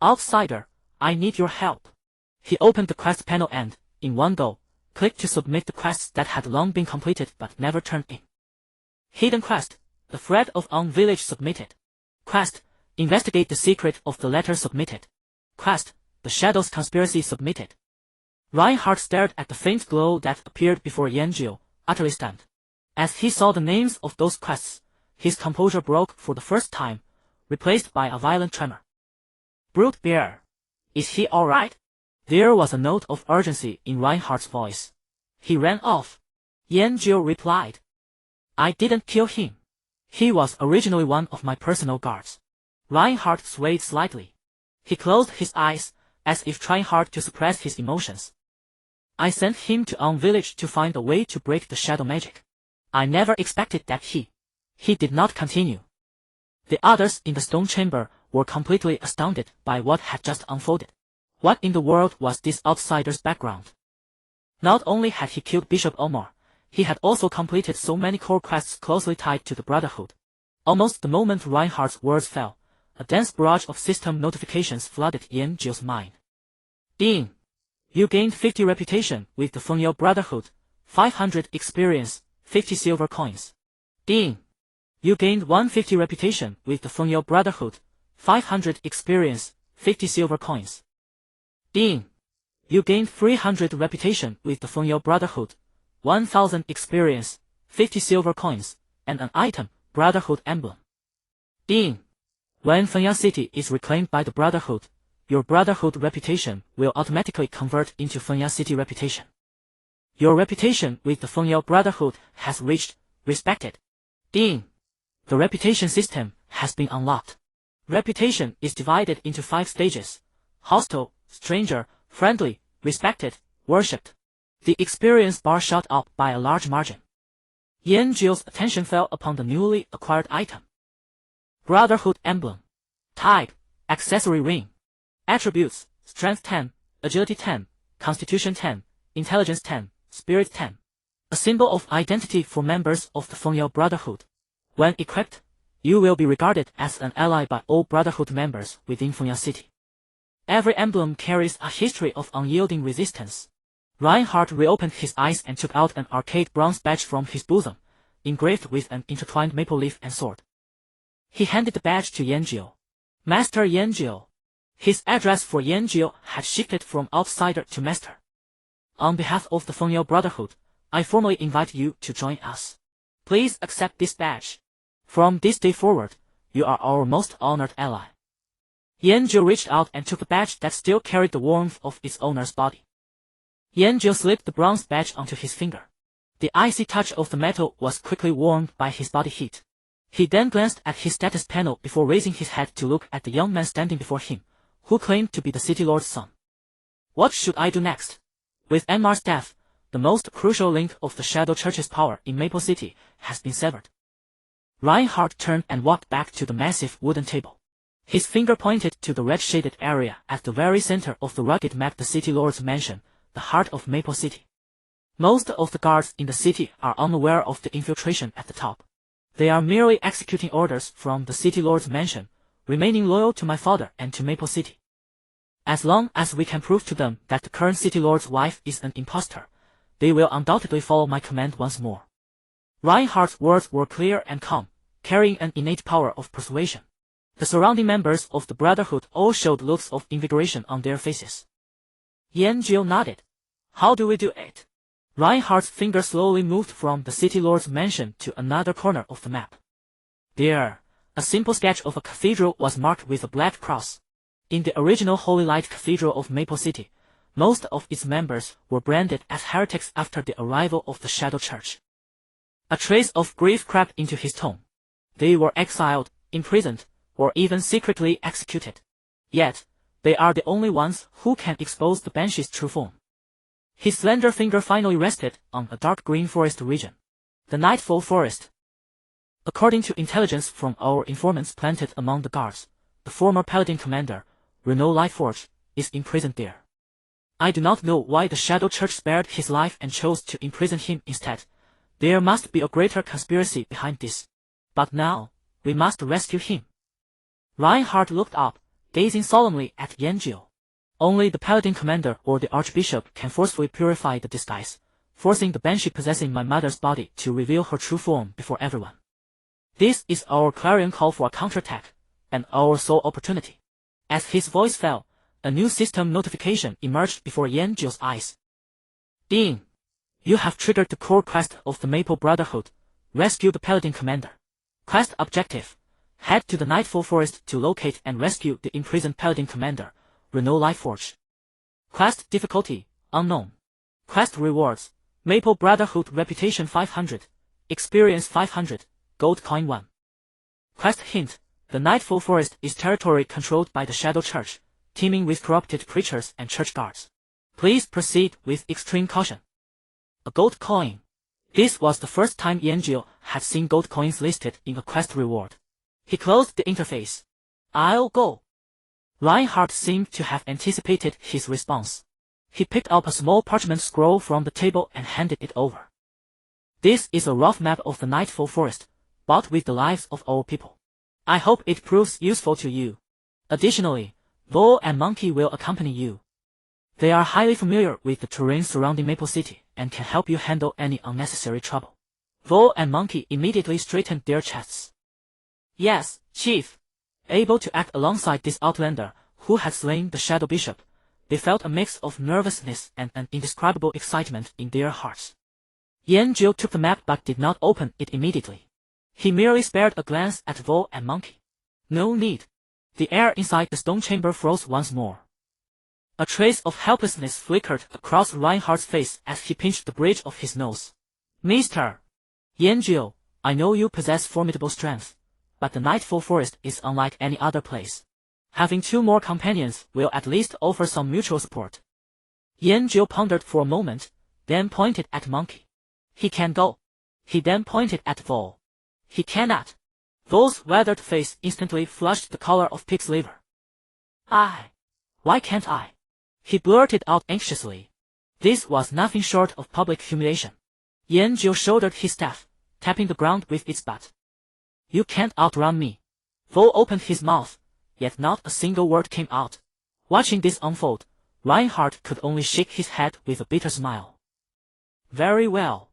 Outsider, I need your help." He opened the quest panel and, in one go, clicked to submit the quests that had long been completed but never turned in. Hidden quest, the threat of village submitted. Quest, investigate the secret of the letter submitted. Quest, the Shadow's conspiracy submitted. Reinhardt stared at the faint glow that appeared before Yanjiu, utterly stunned. As he saw the names of those quests, his composure broke for the first time, replaced by a violent tremor. "Brute bear. Is he all right?" There was a note of urgency in Reinhardt's voice. "He ran off," Yanjiu replied. "I didn't kill him. He was originally one of my personal guards." Reinhardt swayed slightly. He closed his eyes, as if trying hard to suppress his emotions. "I sent him to village to find a way to break the shadow magic. I never expected that he did not continue." The others in the stone chamber were completely astounded by what had just unfolded. What in the world was this outsider's background? Not only had he killed Bishop Omar, he had also completed so many core quests closely tied to the Brotherhood. Almost the moment Reinhardt's words fell, a dense barrage of system notifications flooded Yanjiu's mind. "Ding! You gained 50 reputation with the Fengya Brotherhood, 500 experience, 50 silver coins. Ding! You gained 150 reputation with the Fengya Brotherhood, 500 experience, 50 silver coins. Ding! You gained 300 reputation with the Fengya Brotherhood, 1,000 experience, 50 silver coins, and an item, Brotherhood emblem. Ding! When Fenya City is reclaimed by the Brotherhood, your Brotherhood reputation will automatically convert into Fenya City reputation. Your reputation with the Fenya Brotherhood has reached respected. Ding! The reputation system has been unlocked. Reputation is divided into 5 stages: hostile, stranger, friendly, respected, worshipped. The experience bar shot up by a large margin. Yanjio's attention fell upon the newly acquired item. Brotherhood emblem. Type, accessory ring. Attributes, strength 10, agility 10, constitution 10, intelligence 10, spirit 10. A symbol of identity for members of the Fengyao Brotherhood. When equipped, you will be regarded as an ally by all Brotherhood members within Fengyao City. Every emblem carries a history of unyielding resistance. Reinhardt reopened his eyes and took out an arcade bronze badge from his bosom, engraved with an intertwined maple leaf and sword. He handed the badge to Yanjio. Master Yanjio. His address for Yanjio had shifted from outsider to master. On behalf of the Fengyao Brotherhood, I formally invite you to join us. Please accept this badge. From this day forward, you are our most honored ally. Yanjio reached out and took the badge that still carried the warmth of its owner's body. Yanjio slipped the bronze badge onto his finger. The icy touch of the metal was quickly warmed by his body heat. He then glanced at his status panel before raising his head to look at the young man standing before him, who claimed to be the city lord's son. What should I do next? With Enmar's death, the most crucial link of the Shadow Church's power in Maple City has been severed. Reinhardt turned and walked back to the massive wooden table. His finger pointed to the red-shaded area at the very center of the rugged map, the city lord's mansion, the heart of Maple City. Most of the guards in the city are unaware of the infiltration at the top. They are merely executing orders from the city lord's mansion, remaining loyal to my father and to Maple City. As long as we can prove to them that the current city lord's wife is an impostor, they will undoubtedly follow my command once more. Reinhardt's words were clear and calm, carrying an innate power of persuasion. The surrounding members of the Brotherhood all showed looks of invigoration on their faces. Yanjio nodded. How do we do it? Reinhardt's finger slowly moved from the city lord's mansion to another corner of the map. There, a simple sketch of a cathedral was marked with a black cross. In the original Holy Light Cathedral of Maple City, most of its members were branded as heretics after the arrival of the Shadow Church. A trace of grief crept into his tone. They were exiled, imprisoned, or even secretly executed. Yet, they are the only ones who can expose the Banshee's true form. His slender finger finally rested on a dark green forest region. The Nightfall Forest. According to intelligence from our informants planted among the guards, the former Paladin commander, Renaud Lightforge, is imprisoned there. I do not know why the Shadow Church spared his life and chose to imprison him instead. There must be a greater conspiracy behind this. But now, we must rescue him. Reinhardt looked up, gazing solemnly at Yanjio. Only the Paladin commander or the Archbishop can forcefully purify the disguise, forcing the Banshee possessing my mother's body to reveal her true form before everyone. This is our clarion call for a counterattack, and our sole opportunity. As his voice fell, a new system notification emerged before Yanjio's eyes. Ding! You have triggered the core quest of the Maple Brotherhood. Rescue the Paladin commander. Quest objective. Head to the Nightfall Forest to locate and rescue the imprisoned Paladin commander, Renaud Lightforge. Quest difficulty, unknown. Quest rewards, Maple Brotherhood reputation 500, experience 500, gold coin 1. Quest hint, the Nightfall Forest is territory controlled by the Shadow Church, teeming with corrupted preachers and church guards. Please proceed with extreme caution. A gold coin. This was the first time Yanjio had seen gold coins listed in a quest reward. He closed the interface. I'll go. Reinhardt seemed to have anticipated his response. He picked up a small parchment scroll from the table and handed it over. This is a rough map of the Nightfall Forest, but with the lives of all people. I hope it proves useful to you. Additionally, Bull and Monkey will accompany you. They are highly familiar with the terrain surrounding Maple City and can help you handle any unnecessary trouble. Bull and Monkey immediately straightened their chests. Yes, Chief. Able to act alongside this outlander, who had slain the Shadow Bishop, they felt a mix of nervousness and an indescribable excitement in their hearts. Yan Jiu took the map but did not open it immediately. He merely spared a glance at Vo and Monkey. No need. The air inside the stone chamber froze once more. A trace of helplessness flickered across Reinhardt's face as he pinched the bridge of his nose. Mr. Yan Jiu, I know you possess formidable strength, but the Nightfall Forest is unlike any other place. Having 2 more companions will at least offer some mutual support. Yan Jiu pondered for a moment, then pointed at Monkey. He can go. He then pointed at Vo. He cannot. Vo's weathered face instantly flushed the color of pig's liver. Why can't I? He blurted out anxiously. This was nothing short of public humiliation. Yan Jiu shouldered his staff, tapping the ground with its butt. You can't outrun me. Vo opened his mouth, yet not a single word came out. Watching this unfold, Reinhardt could only shake his head with a bitter smile. Very well.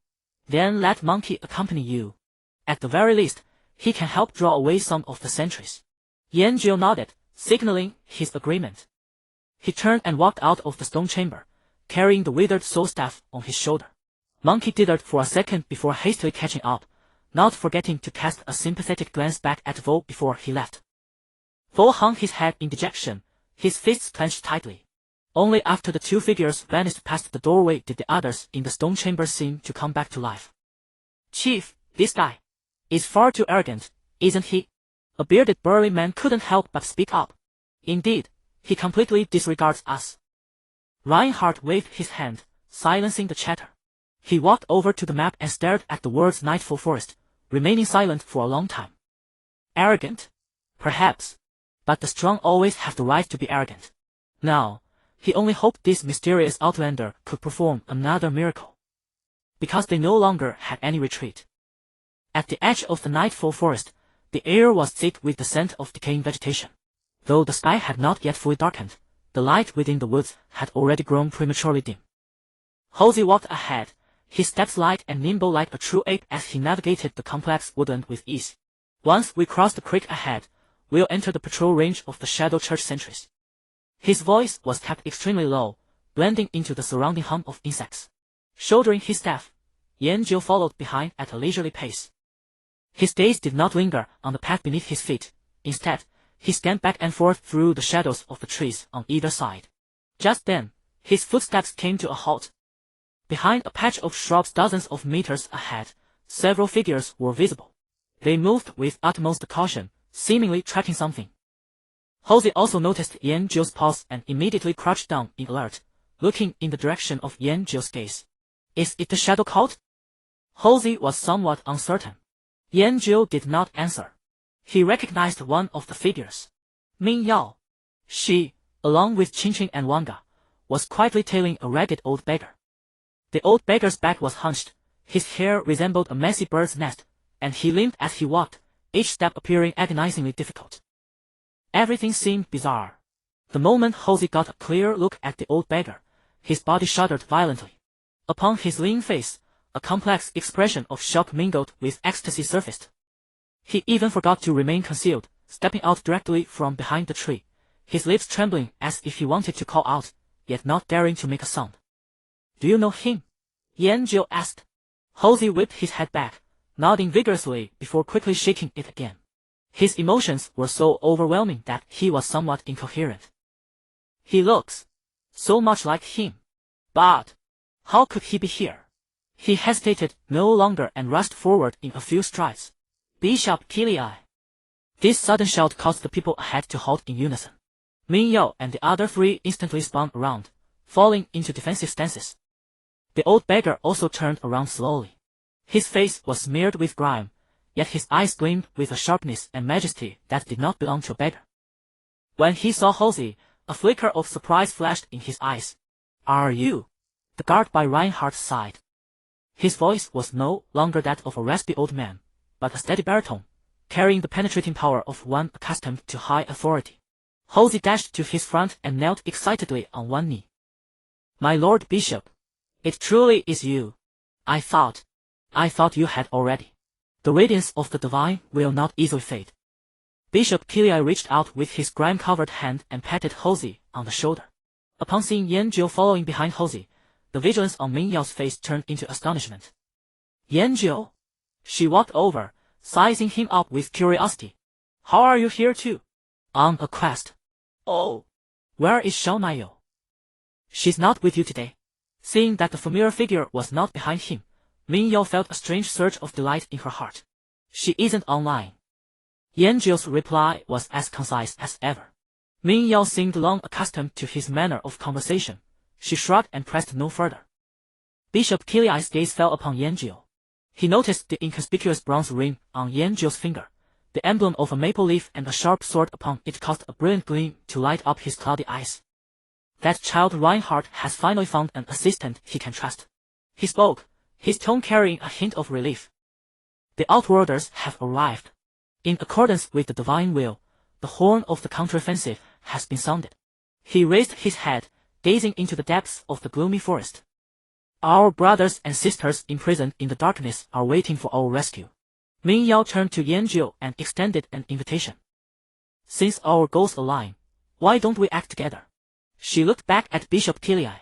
Then let Monkey accompany you. At the very least, he can help draw away some of the sentries. Yan Jiu nodded, signaling his agreement. He turned and walked out of the stone chamber, carrying the withered soul staff on his shoulder. Monkey dithered for a second before hastily catching up, not forgetting to cast a sympathetic glance back at Vo before he left. Vo hung his head in dejection, his fists clenched tightly. Only after the 2 figures vanished past the doorway did the others in the stone chamber seem to come back to life. Chief, this guy is far too arrogant, isn't he? A bearded burly man couldn't help but speak up. Indeed, he completely disregards us. Reinhardt waved his hand, silencing the chatter. He walked over to the map and stared at the words Nightfall Forest, remaining silent for a long time. Arrogant? Perhaps. But the strong always have the right to be arrogant. Now, he only hoped this mysterious outlander could perform another miracle. Because they no longer had any retreat. At the edge of the Nightfall Forest, the air was thick with the scent of decaying vegetation. Though the sky had not yet fully darkened, the light within the woods had already grown prematurely dim. Halsey walked ahead, his steps light and nimble like a true ape as he navigated the complex woodland with ease. Once we cross the creek ahead, we'll enter the patrol range of the Shadow Church sentries. His voice was kept extremely low, blending into the surrounding hum of insects. Shouldering his staff, Yan Jiu followed behind at a leisurely pace. His gaze did not linger on the path beneath his feet. Instead, he scanned back and forth through the shadows of the trees on either side. Just then, his footsteps came to a halt. Behind a patch of shrubs dozens of meters ahead, several figures were visible. They moved with utmost caution, seemingly tracking something. Halsey also noticed Yan Jiu's pulse and immediately crouched down in alert, looking in the direction of Yan Jiu's gaze. Is it the shadow cult? Halsey was somewhat uncertain. Yan Jiu did not answer. He recognized one of the figures. Ming Yao. She, along with Qingqing and Wanga, was quietly tailing a ragged old beggar. The old beggar's back was hunched, his hair resembled a messy bird's nest, and he limped as he walked, each step appearing agonizingly difficult. Everything seemed bizarre. The moment Halsey got a clear look at the old beggar, his body shuddered violently. Upon his lean face, a complex expression of shock mingled with ecstasy surfaced. He even forgot to remain concealed, stepping out directly from behind the tree, his lips trembling as if he wanted to call out, yet not daring to make a sound. Do you know him? Yan Jiu asked. Halsey whipped his head back, nodding vigorously before quickly shaking it again. His emotions were so overwhelming that he was somewhat incoherent. He looks so much like him. But how could he be here? He hesitated no longer and rushed forward in a few strides. Bishop Kilii. This sudden shout caused the people ahead to halt in unison. Ming Yao and the other 3 instantly spun around, falling into defensive stances. The old beggar also turned around slowly. His face was smeared with grime, yet his eyes gleamed with a sharpness and majesty that did not belong to a beggar. When he saw Halsey, a flicker of surprise flashed in his eyes. Are you? The guard by Reinhardt's side. His voice was no longer that of a raspy old man, but a steady baritone, carrying the penetrating power of one accustomed to high authority. Halsey dashed to his front and knelt excitedly on one knee. My Lord Bishop, it truly is you. I thought you had already. The radiance of the divine will not easily fade. Bishop Kilii reached out with his grime-covered hand and patted Halsey on the shoulder. Upon seeing Yan Jiu following behind Halsey, the vigilance on Ming Yao's face turned into astonishment. Yanjiu? She walked over, sizing him up with curiosity. How are you here too? On a quest. Oh. Where is Xiaonayo? She's not with you today. Seeing that the familiar figure was not behind him, Mingyao felt a strange surge of delight in her heart. She isn't online. Yanjiu's reply was as concise as ever. Mingyao seemed long accustomed to his manner of conversation. She shrugged and pressed no further. Bishop Kiliai's gaze fell upon Yanjiu. He noticed the inconspicuous bronze ring on Yanjiu's finger. The emblem of a maple leaf and a sharp sword upon it caused a brilliant gleam to light up his cloudy eyes. That child Reinhardt has finally found an assistant he can trust. He spoke, his tone carrying a hint of relief. The Outworlders have arrived. In accordance with the divine will, the horn of the counteroffensive has been sounded. He raised his head, gazing into the depths of the gloomy forest. Our brothers and sisters imprisoned in the darkness are waiting for our rescue. Mingyao turned to Yanjiu and extended an invitation. Since our goals align, why don't we act together? She looked back at Bishop Kiliai.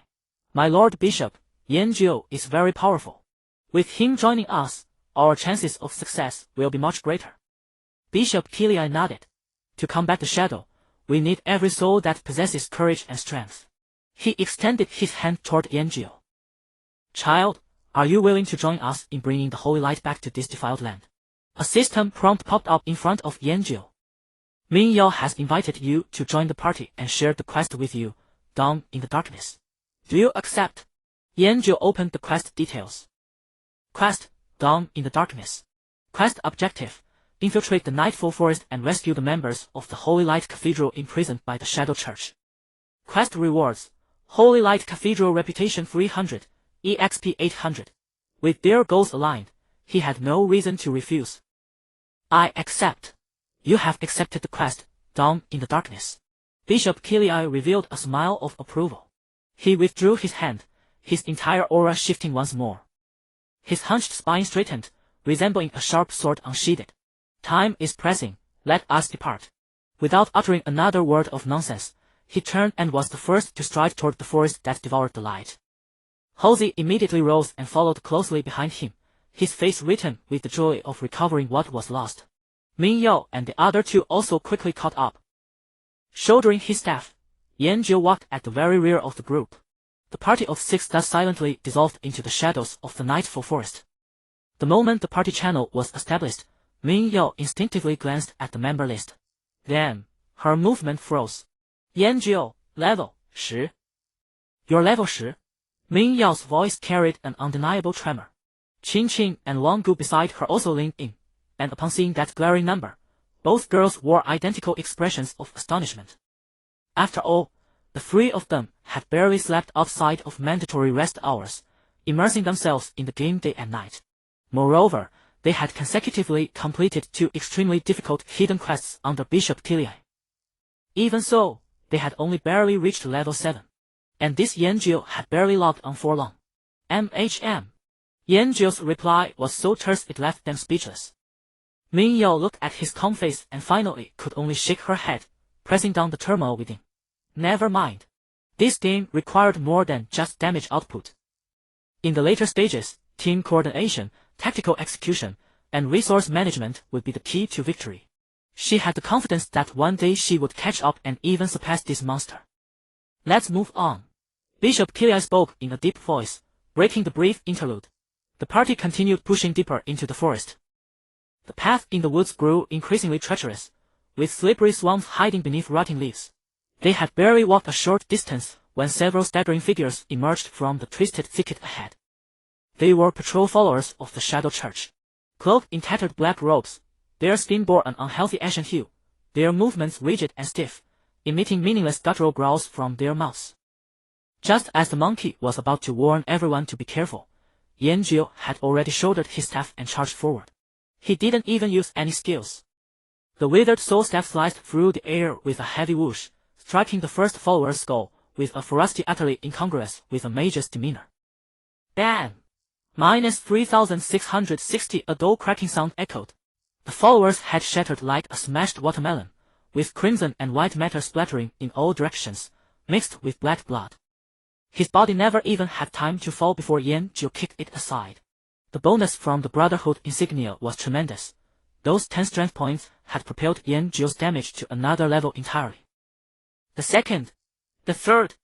My Lord Bishop, Yanjiu is very powerful. With him joining us, our chances of success will be much greater. Bishop Kiliai nodded. To combat the shadow, we need every soul that possesses courage and strength. He extended his hand toward Yanjiu. Child, are you willing to join us in bringing the holy light back to this defiled land? A system prompt popped up in front of Yanjiu. Mingyao has invited you to join the party and share the quest with you, down in the darkness. Do you accept? Yanjiu opened the quest details. Quest, down in the darkness. Quest objective, infiltrate the Nightfall Forest and rescue the members of the Holy Light Cathedral imprisoned by the Shadow Church. Quest rewards, Holy Light Cathedral reputation 300, EXP 800. With their goals aligned, he had no reason to refuse. I accept. You have accepted the quest, down in the darkness. Bishop Kiliai revealed a smile of approval. He withdrew his hand, his entire aura shifting once more. His hunched spine straightened, resembling a sharp sword unsheathed. Time is pressing, let us depart. Without uttering another word of nonsense, he turned and was the first to stride toward the forest that devoured the light. Halsey immediately rose and followed closely behind him, his face written with the joy of recovering what was lost. Mingyao and the other two also quickly caught up. Shouldering his staff, Yanjiu walked at the very rear of the group. The party of 6 thus silently dissolved into the shadows of the Nightfall Forest. The moment the party channel was established, Mingyao instinctively glanced at the member list. Then, her movement froze. Yanjiu, level 10. You're level 10? Mingyao's voice carried an undeniable tremor. Qin and Wanggu beside her also leaned in, and upon seeing that glaring number, both girls wore identical expressions of astonishment. After all, the 3 of them had barely slept outside of mandatory rest hours, immersing themselves in the game day and night. Moreover, they had consecutively completed 2 extremely difficult hidden quests under Bishop Kiliai. Even so, they had only barely reached level 7. And this Yanjiu had barely logged on for long. MHM. Yanjiu's reply was so terse it left them speechless. Mingyao looked at his calm face and finally could only shake her head, pressing down the turmoil within. Never mind. This game required more than just damage output. In the later stages, team coordination, tactical execution, and resource management would be the key to victory. She had the confidence that one day she would catch up and even surpass this monster. Let's move on. Bishop Kiliai spoke in a deep voice, breaking the brief interlude. The party continued pushing deeper into the forest. The path in the woods grew increasingly treacherous, with slippery swamps hiding beneath rotting leaves. They had barely walked a short distance when several staggering figures emerged from the twisted thicket ahead. They were patrol followers of the Shadow Church. Cloaked in tattered black robes, their skin bore an unhealthy ashen hue, their movements rigid and stiff, emitting meaningless guttural growls from their mouths. Just as the monkey was about to warn everyone to be careful, Yanjiu had already shouldered his staff and charged forward. He didn't even use any skills. The withered soul staff sliced through the air with a heavy whoosh, striking the first follower's skull with a ferocity utterly incongruous with a mage's demeanor. Bam! Minus 3,660. A dull cracking sound echoed. The follower's head shattered like a smashed watermelon, with crimson and white matter splattering in all directions, mixed with black blood. His body never even had time to fall before Yanjiu kicked it aside. The The bonus from the Brotherhood insignia was tremendous. Those 10 strength points had propelled Yanjio's damage to another level entirely. The second, the third,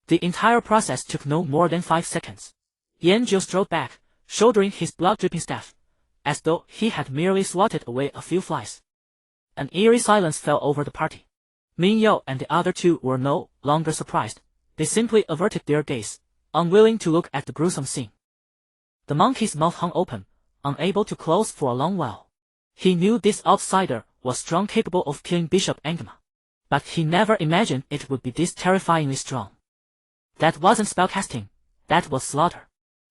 the entire process took no more than 5 seconds. Yanjio strode back, shouldering his blood-dripping staff, as though he had merely swatted away a few flies. An eerie silence fell over the party. Ming Yao and the other two were no longer surprised. They simply averted their gaze, unwilling to look at the gruesome scene. The monkey's mouth hung open, unable to close for a long while. He knew this outsider was strong, capable of killing Bishop Angema. But he never imagined it would be this terrifyingly strong. That wasn't spellcasting, that was slaughter.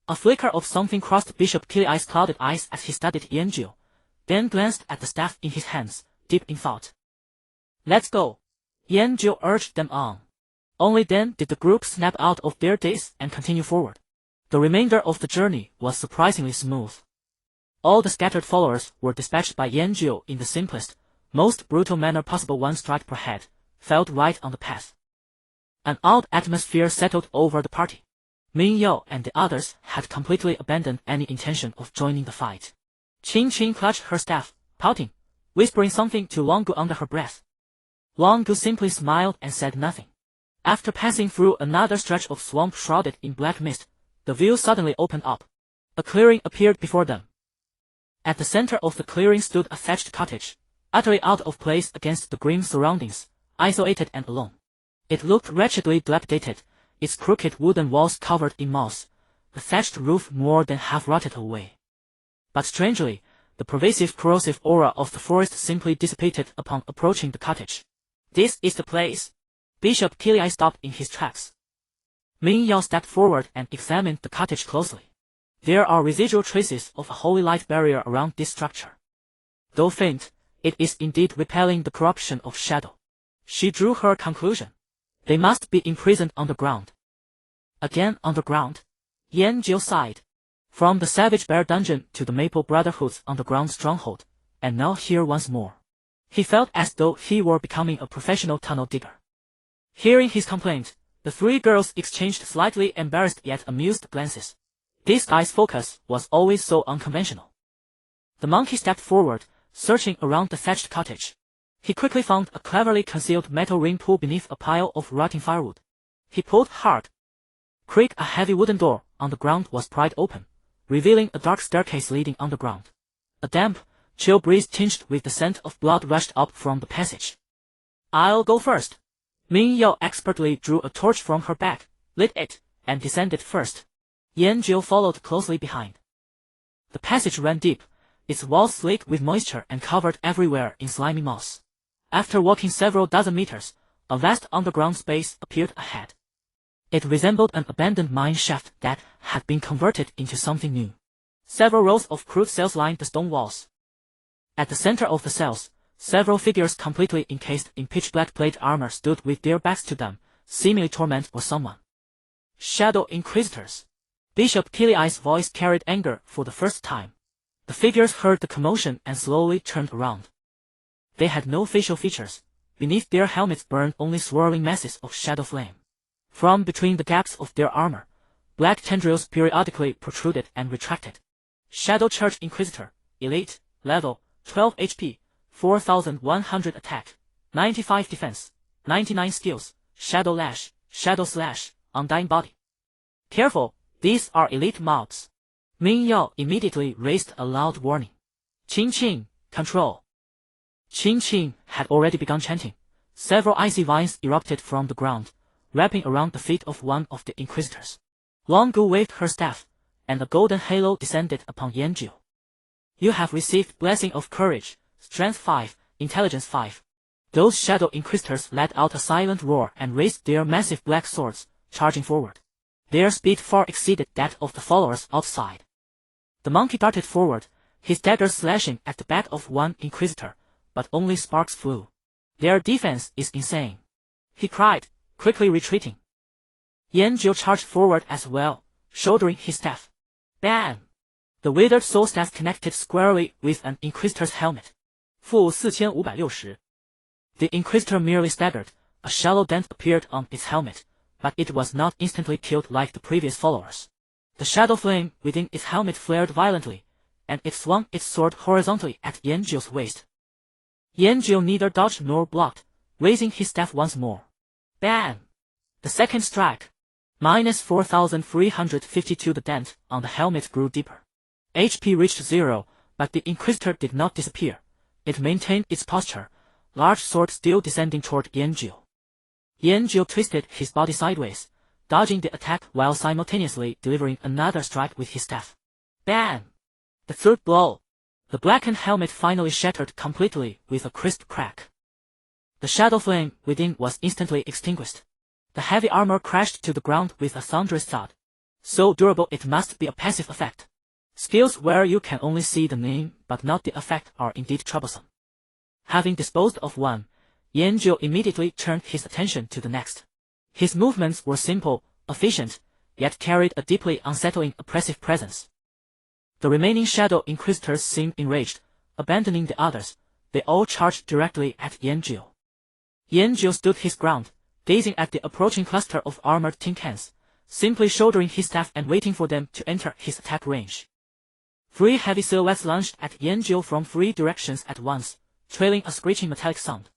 A flicker of something crossed Bishop Kiliai's clouded eyes as he studied Yanjio, then glanced at the staff in his hands, deep in thought. Let's go. Yanjio urged them on. Only then did the group snap out of their daze and continue forward. The remainder of the journey was surprisingly smooth. All the scattered followers were dispatched by Yanjio in the simplest, most brutal manner possible. 1 strike per head, felled right on the path. An odd atmosphere settled over the party. Ming Yao and the others had completely abandoned any intention of joining the fight. Qing Qing clutched her staff, pouting, whispering something to Longu under her breath. Longu simply smiled and said nothing. After passing through another stretch of swamp shrouded in black mist, the view suddenly opened up. A clearing appeared before them. At the center of the clearing stood a thatched cottage, utterly out of place against the grim surroundings, isolated and alone. It looked wretchedly dilapidated, its crooked wooden walls covered in moss, the thatched roof more than half rotted away. But strangely, the pervasive corrosive aura of the forest simply dissipated upon approaching the cottage. This is the place. Bishop Kiliai stopped in his tracks. Ming Yao stepped forward and examined the cottage closely. There are residual traces of a holy light barrier around this structure. Though faint, it is indeed repelling the corruption of shadow. She drew her conclusion. They must be imprisoned underground. Again underground? Yanjio sighed. From the Savage Bear dungeon to the Maple Brotherhood's underground stronghold, and now here once more. He felt as though he were becoming a professional tunnel digger. Hearing his complaint, the 3 girls exchanged slightly embarrassed yet amused glances. This guy's focus was always so unconventional. The monkey stepped forward, searching around the thatched cottage. He quickly found a cleverly concealed metal ring pool beneath a pile of rotting firewood. He pulled hard. Creak, a heavy wooden door on the ground was pried open, revealing a dark staircase leading underground. A damp, chill breeze tinged with the scent of blood rushed up from the passage. I'll go first. Ming Yao expertly drew a torch from her bag, lit it, and descended first. Yanjio followed closely behind. The passage ran deep, its walls slick with moisture and covered everywhere in slimy moss. After walking several dozen meters, a vast underground space appeared ahead. It resembled an abandoned mine shaft that had been converted into something new. Several rows of crude cells lined the stone walls. At the center of the cells, several figures completely encased in pitch-black plate armor stood with their backs to them, seemingly tormented for someone. Shadow Inquisitors. Bishop Kiliai's voice carried anger for the first time. The figures heard the commotion and slowly turned around. They had no facial features. Beneath their helmets burned only swirling masses of shadow flame. From between the gaps of their armor, black tendrils periodically protruded and retracted. Shadow Church Inquisitor, Elite, Level, 12 HP, 4100 attack, 95 defense, 99 skills, Shadow Lash, Shadow Slash, Undying Body. Careful, these are elite mobs. Ming Yao immediately raised a loud warning. Qing Qing, control. Qing Qing had already begun chanting. Several icy vines erupted from the ground, wrapping around the feet of one of the Inquisitors. Longu waved her staff, and a golden halo descended upon Yanjio. You have received Blessing of Courage, Strength 5, Intelligence 5. Those Shadow Inquisitors let out a silent roar and raised their massive black swords, charging forward. Their speed far exceeded that of the followers outside. The monkey darted forward, his dagger slashing at the back of one Inquisitor, but only sparks flew. Their defense is insane, he cried, quickly retreating. Yanjio charged forward as well, shouldering his staff. Bam! The withered soul staff connected squarely with an Inquisitor's helmet. -4560. The Inquisitor merely staggered, a shallow dent appeared on its helmet, but it was not instantly killed like the previous followers. The shadow flame within its helmet flared violently, and it swung its sword horizontally at Yanjiu's waist. Yanjiu neither dodged nor blocked, raising his staff once more. Bam! The second strike. Minus 4,352. The dent on the helmet grew deeper. HP reached 0, but the Inquisitor did not disappear. It maintained its posture, large sword still descending toward Yanjiu. Yanjiu twisted his body sideways, dodging the attack while simultaneously delivering another strike with his staff. Bam! The third blow. The blackened helmet finally shattered completely with a crisp crack. The shadow flame within was instantly extinguished. The heavy armor crashed to the ground with a thunderous thud. So durable it must be a passive effect. Skills where you can only see the name but not the effect are indeed troublesome. Having disposed of one, Yanjiu immediately turned his attention to the next. His movements were simple, efficient, yet carried a deeply unsettling oppressive presence. The remaining Shadow Inquisitors seemed enraged, abandoning the others. They all charged directly at Yanjiu. Yanjiu stood his ground, gazing at the approaching cluster of armored tin cans, simply shouldering his staff and waiting for them to enter his attack range. 3 heavy silhouettes lunged at Yanjiu from 3 directions at once, trailing a screeching metallic sound.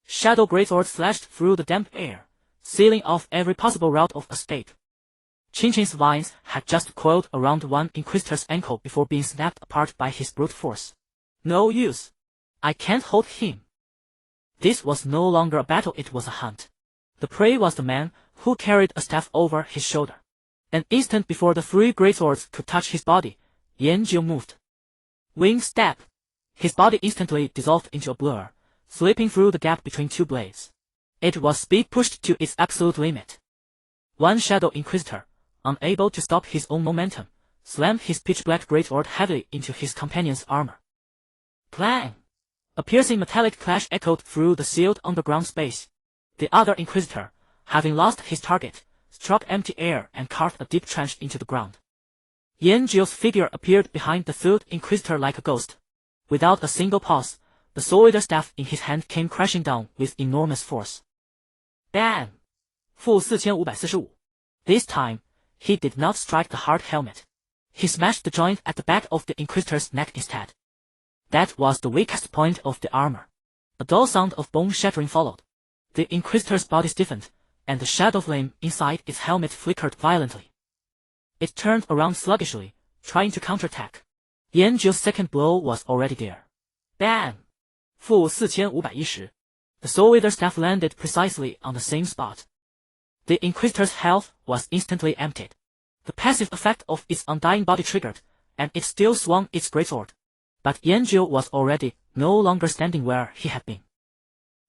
Shadow greatswords slashed through the damp air, sealing off every possible route of escape. Chinchin's vines had just coiled around one Inquisitor's ankle before being snapped apart by his brute force. No use. I can't hold him. This was no longer a battle, it was a hunt. The prey was the man, who carried a staff over his shoulder. An instant before the 3 greatswords could touch his body, Yanjiu moved. Wing step. His body instantly dissolved into a blur, slipping through the gap between 2 blades. It was speed pushed to its absolute limit. One Shadow Inquisitor, unable to stop his own momentum, slammed his pitch-black greatsword heavily into his companion's armor. Clang! A piercing metallic clash echoed through the sealed underground space. The other Inquisitor, having lost his target, struck empty air and carved a deep trench into the ground. Yanjiu's figure appeared behind the 3rd Inquisitor like a ghost. Without a single pause, the Soul-Eater staff in his hand came crashing down with enormous force. Bam! -4545. This time, he did not strike the hard helmet. He smashed the joint at the back of the Inquisitor's neck instead. That was the weakest point of the armor. A dull sound of bone shattering followed. The Inquisitor's body stiffened, and the shadow flame inside its helmet flickered violently. It turned around sluggishly, trying to counterattack. Yanjiu's second blow was already there. Bam! -4510. The Soul-Eater staff landed precisely on the same spot. The Inquisitor's health was instantly emptied. The passive effect of its undying body triggered, and it still swung its greatsword. But Yanjiu was already no longer standing where he had been.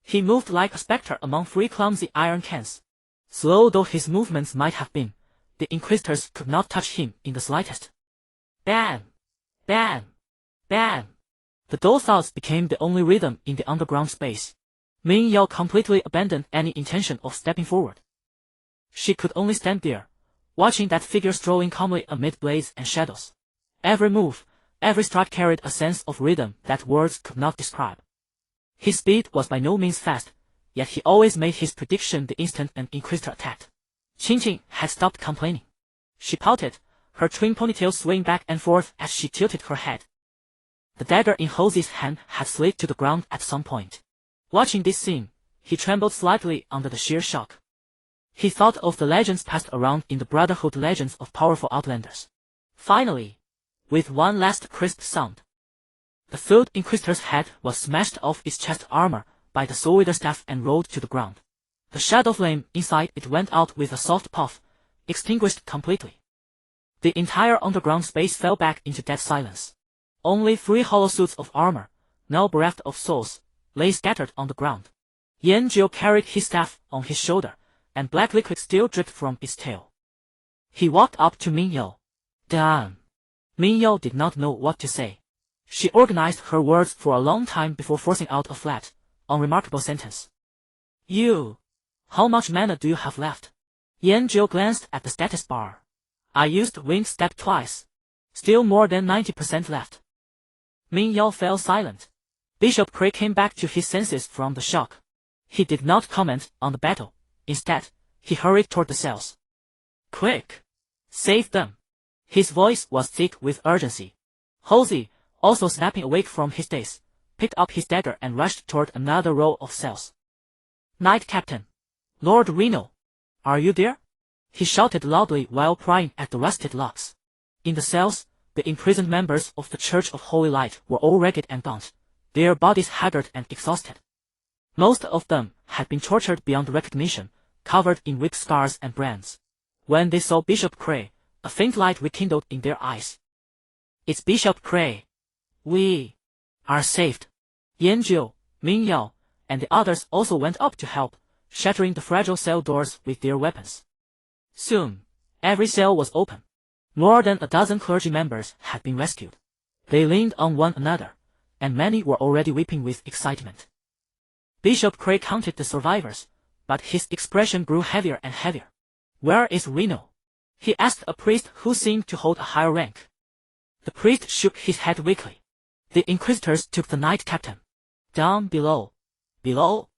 He moved like a specter among 3 clumsy iron cans. Slow though his movements might have been, the Inquisitors could not touch him in the slightest. Bam! Bam! Bam! The dull thuds became the only rhythm in the underground space. Ming Yao completely abandoned any intention of stepping forward. She could only stand there, watching that figure strolling calmly amid blades and shadows. Every move, every strike carried a sense of rhythm that words could not describe. His speed was by no means fast, yet he always made his prediction the instant an Inquisitor attacked. Chinchin had stopped complaining. She pouted, her twin ponytails swaying back and forth as she tilted her head. The dagger in Hosey's hand had slid to the ground at some point. Watching this scene, he trembled slightly under the sheer shock. He thought of the legends passed around in the Brotherhood legends of powerful outlanders. Finally, with one last crisp sound, the 3rd Inquisitor's head was smashed off its chest armor by the Soul-Eater staff and rolled to the ground. The shadow flame inside it went out with a soft puff, extinguished completely. The entire underground space fell back into dead silence. Only 3 hollow suits of armor, now bereft of souls, lay scattered on the ground. Yanjiu carried his staff on his shoulder, and black liquid still dripped from its tail. He walked up to Ming Yao. Damn! Ming Yao did not know what to say. She organized her words for a long time before forcing out a flat, unremarkable sentence. You! How much mana do you have left? Yanjiu glanced at the status bar. I used winged step twice. Still more than 90% left. Ming Yao fell silent. Bishop Cray came back to his senses from the shock. He did not comment on the battle. Instead, he hurried toward the cells. Quick! Save them! His voice was thick with urgency. Halsey, also snapping awake from his daze, picked up his dagger and rushed toward another row of cells. Knight Captain! Lord Reno! Are you there? He shouted loudly while prying at the rusted locks. In the cells, the imprisoned members of the Church of Holy Light were all ragged and gaunt, their bodies haggard and exhausted. Most of them had been tortured beyond recognition, covered in whip scars and brands. When they saw Bishop Cray, a faint light rekindled in their eyes. It's Bishop Cray. We are saved. Yanjiu, Mingyao, and the others also went up to help, shattering the fragile cell doors with their weapons. Soon, every cell was open. More than a dozen clergy members had been rescued. They leaned on one another, and many were already weeping with excitement. Bishop Cray counted the survivors, but his expression grew heavier and heavier. Where is Reno? He asked a priest who seemed to hold a higher rank. The priest shook his head weakly. The inquisitors took the Knight Captain. Down below. Below?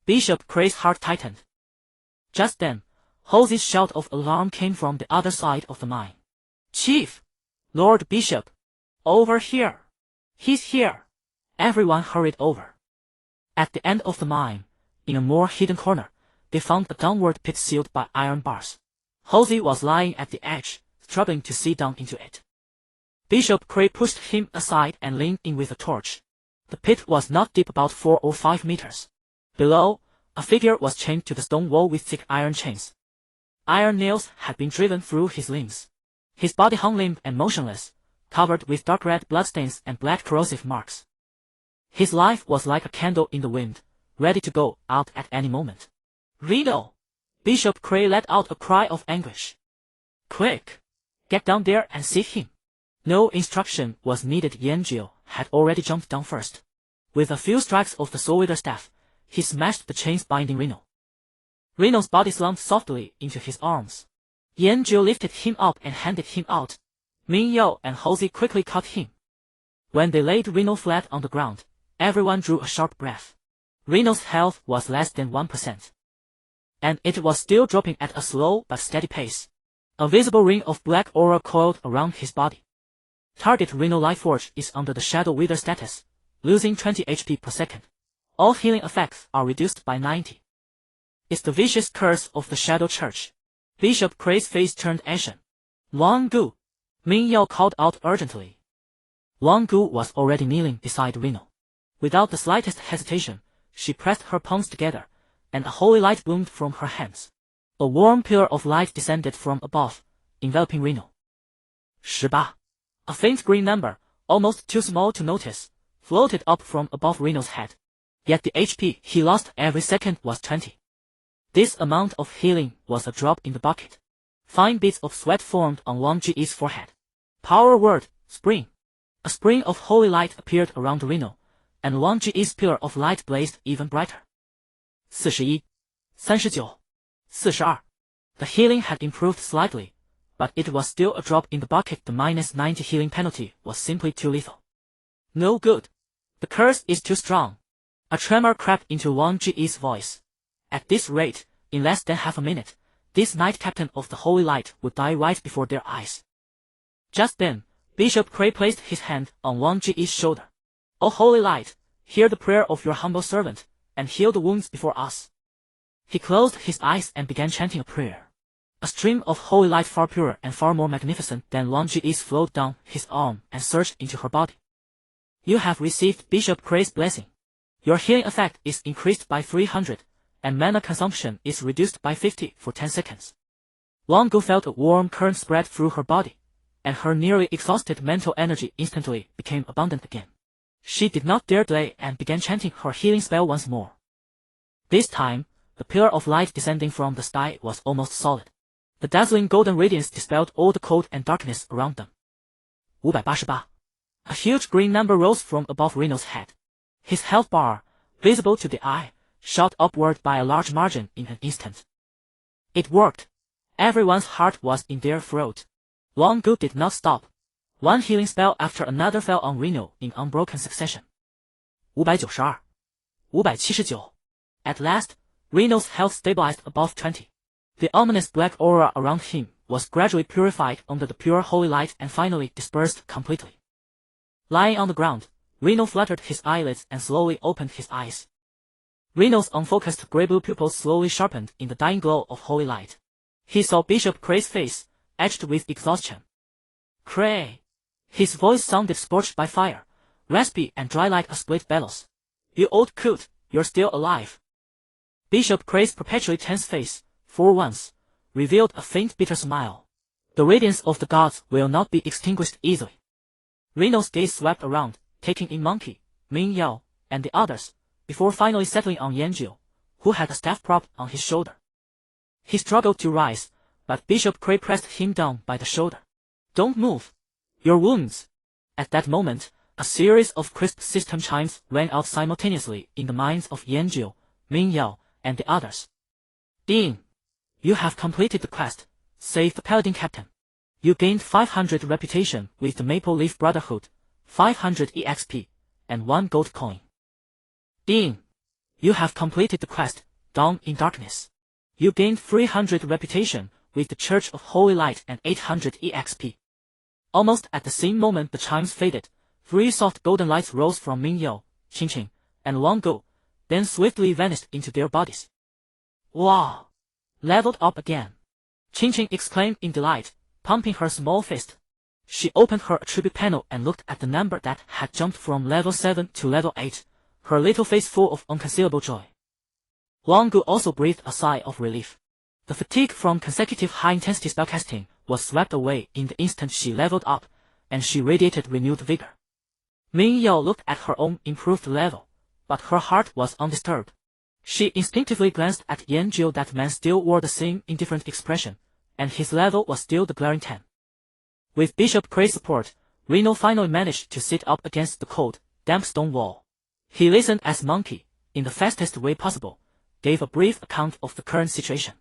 Bishop Cray's heart tightened. Just then, Halsey's shout of alarm came from the other side of the mine. Chief! Lord Bishop! Over here! He's here! Everyone hurried over. At the end of the mine, in a more hidden corner, they found a downward pit sealed by iron bars. Halsey was lying at the edge, struggling to see down into it. Bishop Cray pushed him aside and leaned in with a torch. The pit was not deep, about 4 or 5 meters. Below, a figure was chained to the stone wall with thick iron chains. Iron nails had been driven through his limbs. His body hung limp and motionless, covered with dark red bloodstains and black corrosive marks. His life was like a candle in the wind, ready to go out at any moment. Reno! Bishop Cray let out a cry of anguish. Quick! Get down there and see him. No instruction was needed. Yanjiu had already jumped down first. With a few strikes of the soul-wither staff, he smashed the chains binding Reno. Reno's body slumped softly into his arms. Yanjiu lifted him up and handed him out. Mingyao and Halsey quickly caught him. When they laid Reno flat on the ground, everyone drew a sharp breath. Reno's health was less than 1%. And it was still dropping at a slow but steady pace. A visible ring of black aura coiled around his body. Target Reno Lifeforge is under the Shadow Wither status, losing 20 HP per second. All healing effects are reduced by 90. It's the vicious curse of the Shadow Church. Bishop Cray's face turned ashen. Wang Gu! Mingyao called out urgently. Wang Gu was already kneeling beside Reno. Without the slightest hesitation, she pressed her palms together, and a holy light bloomed from her hands. A warm pillar of light descended from above, enveloping Reno. 18. A faint green number, almost too small to notice, floated up from above Reno's head. Yet the HP he lost every second was 20. This amount of healing was a drop in the bucket. Fine beads of sweat formed on Wang Ji's forehead. Power word, spring. A spring of holy light appeared around Reno, and Wang Ji's pillar of light blazed even brighter. 41, 39, 42. The healing had improved slightly, but it was still a drop in the bucket. The -90 healing penalty was simply too lethal. No good. The curse is too strong. A tremor crept into Wang Ji's voice. At this rate, in less than half a minute, this Knight Captain of the Holy Light would die right before their eyes. Just then, Bishop Cray placed his hand on Wang Ji's shoulder. O Holy Light, hear the prayer of your humble servant, and heal the wounds before us. He closed his eyes and began chanting a prayer. A stream of holy light far purer and far more magnificent than Wang Ji's flowed down his arm and surged into her body. You have received Bishop Cray's blessing. Your healing effect is increased by 300, and mana consumption is reduced by 50 for 10 seconds. Wang Gu felt a warm current spread through her body, and her nearly exhausted mental energy instantly became abundant again. She did not dare delay and began chanting her healing spell once more. This time, the pillar of light descending from the sky was almost solid. The dazzling golden radiance dispelled all the cold and darkness around them. 588. A huge green number rose from above Reno's head. His health bar, visible to the eye, shot upward by a large margin in an instant. It worked. Everyone's heart was in their throat. Wang Gu did not stop. One healing spell after another fell on Reno in unbroken succession. 592, 579. At last, Reno's health stabilized above 20. The ominous black aura around him was gradually purified under the pure holy light and finally dispersed completely. Lying on the ground, Reno fluttered his eyelids and slowly opened his eyes. Reno's unfocused gray-blue pupils slowly sharpened in the dying glow of holy light. He saw Bishop Cray's face, etched with exhaustion. Cray. His voice sounded scorched by fire, raspy and dry like a split bellows. You old coot, you're still alive. Bishop Cray's perpetually tense face, for once, revealed a faint bitter smile. The radiance of the gods will not be extinguished easily. Reno's gaze swept around, taking in Monkey, Ming Yao, and the others, before finally settling on Yanjiu, who had a staff prop on his shoulder. He struggled to rise, but Bishop Cray pressed him down by the shoulder. Don't move. Your wounds. At that moment, a series of crisp system chimes rang out simultaneously in the minds of Yanjiu, Ming Yao, and the others. Ding! You have completed the quest, save the Paladin Captain. You gained 500 reputation with the Maple Leaf Brotherhood, 500 EXP, and 1 gold coin. Ding! You have completed the quest, Dawn in Darkness. You gained 300 reputation with the Church of Holy Light and 800 EXP. Almost at the same moment the chimes faded, 3 soft golden lights rose from Ming Yao, Qing Qing, and Wang Gu, then swiftly vanished into their bodies. Wow! Leveled up again. Qing Qing exclaimed in delight, pumping her small fist. She opened her attribute panel and looked at the number that had jumped from level 7 to level 8, her little face full of unconcealable joy. Wang Gu also breathed a sigh of relief. The fatigue from consecutive high-intensity spellcasting was swept away in the instant she leveled up, and she radiated renewed vigor. Ming Yao looked at her own improved level, but her heart was undisturbed. She instinctively glanced at Yanjiu. That man still wore the same indifferent expression, and his level was still the glaring 10. With Bishop Cray's support, Reno finally managed to sit up against the cold, damp stone wall. He listened as Monkey, in the fastest way possible, gave a brief account of the current situation.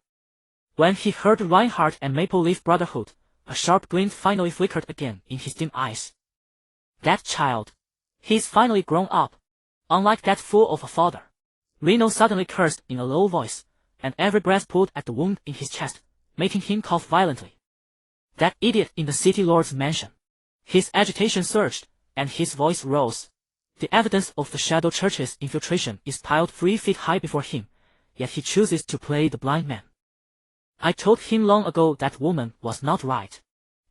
When he heard Reinhardt and Maple Leaf Brotherhood, a sharp glint finally flickered again in his dim eyes. That child. He's finally grown up. Unlike that fool of a father. Reno suddenly cursed in a low voice, and every breath pulled at the wound in his chest, making him cough violently. That idiot in the city lord's mansion. His agitation surged, and his voice rose. The evidence of the Shadow Church's infiltration is piled 3 feet high before him, yet he chooses to play the blind man. I told him long ago that woman was not right.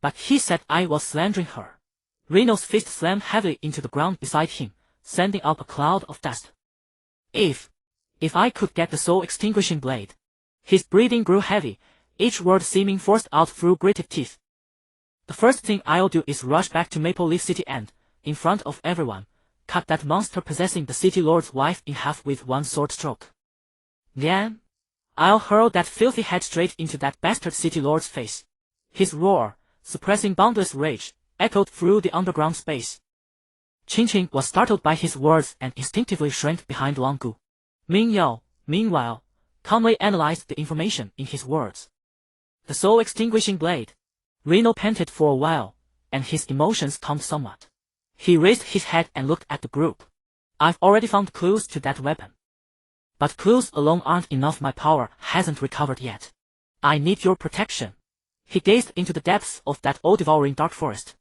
But he said I was slandering her. Reno's fist slammed heavily into the ground beside him, sending out a cloud of dust. If I could get the soul-extinguishing blade. His breathing grew heavy, each word seeming forced out through gritted teeth. The first thing I'll do is rush back to Maple Leaf City and, in front of everyone, cut that monster possessing the city lord's wife in half with 1 sword stroke. Then, I'll hurl that filthy head straight into that bastard city lord's face. His roar, suppressing boundless rage, echoed through the underground space. Qing Qing was startled by his words and instinctively shrank behind Wang Gu. Ming Yao, meanwhile, calmly analyzed the information in his words. The soul-extinguishing blade. Reno panted for a while, and his emotions calmed somewhat. He raised his head and looked at the group. I've already found clues to that weapon. But clues alone aren't enough. My power hasn't recovered yet. I need your protection. He gazed into the depths of that all-devouring dark forest.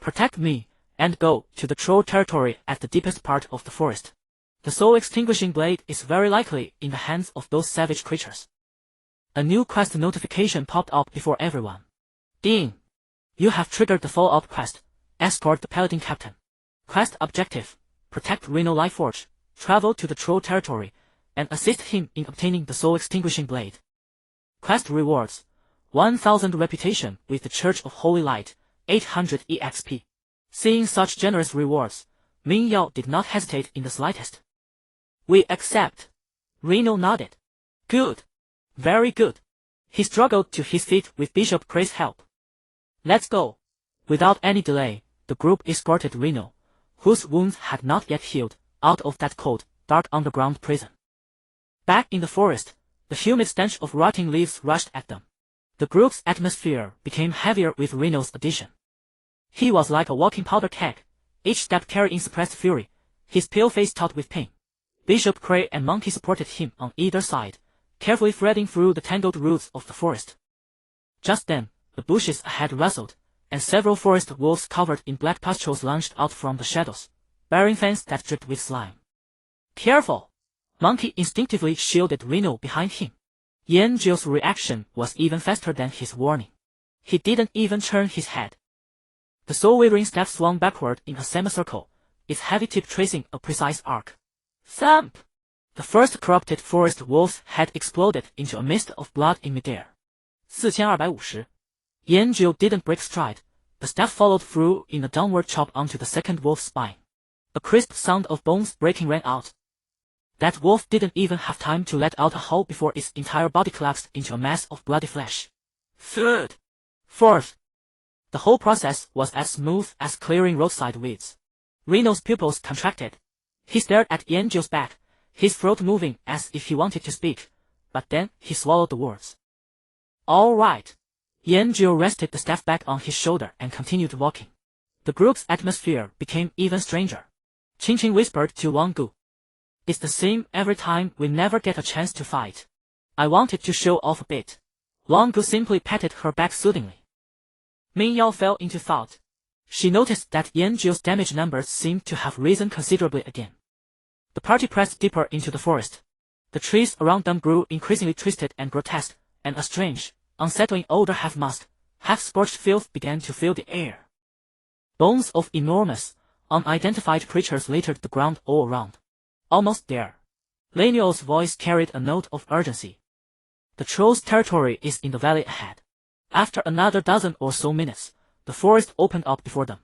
Protect me, and go to the troll territory at the deepest part of the forest. The soul-extinguishing blade is very likely in the hands of those savage creatures. A new quest notification popped up before everyone. Ding! You have triggered the follow-up quest. Escort the Paladin Captain. Quest objective: protect Reno Lightforge, travel to the troll territory, and assist him in obtaining the soul-extinguishing blade. Quest rewards: 1000 reputation with the Church of Holy Light, 800 EXP. Seeing such generous rewards, Ming Yao did not hesitate in the slightest. We accept. Reno nodded. Good. Very good. He struggled to his feet with Bishop Cray's help. Let's go. Without any delay, the group escorted Reno, whose wounds had not yet healed, out of that cold, dark underground prison. Back in the forest, the humid stench of rotting leaves rushed at them. The group's atmosphere became heavier with Reno's addition. He was like a walking powder keg, each step carrying suppressed fury, his pale face taut with pain. Bishop Cray and Monkey supported him on either side, carefully threading through the tangled roots of the forest. Just then, the bushes ahead rustled, and several forest wolves covered in black pustules lunged out from the shadows, bearing fangs that dripped with slime. Careful! Monkey instinctively shielded Reno behind him. Yanjio's reaction was even faster than his warning. He didn't even turn his head. The soul-withering staff swung backward in a semicircle, its heavy tip tracing a precise arc. Thump! The first corrupted forest wolf's head exploded into a mist of blood in midair. 4250. Yanjio didn't break stride. The staff followed through in a downward chop onto the second wolf's spine. A crisp sound of bones breaking rang out. That wolf didn't even have time to let out a howl before its entire body collapsed into a mass of bloody flesh. Third. Fourth. The whole process was as smooth as clearing roadside weeds. Reno's pupils contracted. He stared at Yanjio's back, his throat moving as if he wanted to speak, but then he swallowed the words. All right. Yanjio rested the staff back on his shoulder and continued walking. The group's atmosphere became even stranger. Qingqing whispered to Wanggu. It's the same every time, we never get a chance to fight. I wanted to show off a bit. Wanggu simply patted her back soothingly. Ming Yao fell into thought. She noticed that Yanjio's damage numbers seemed to have risen considerably again. The party pressed deeper into the forest. The trees around them grew increasingly twisted and grotesque, and a strange, unsettling odor half-musk, half-scorched filth began to fill the air. Bones of enormous, unidentified creatures littered the ground all around. Almost there. Laniel's voice carried a note of urgency. The trolls' territory is in the valley ahead. After another dozen or so minutes, the forest opened up before them.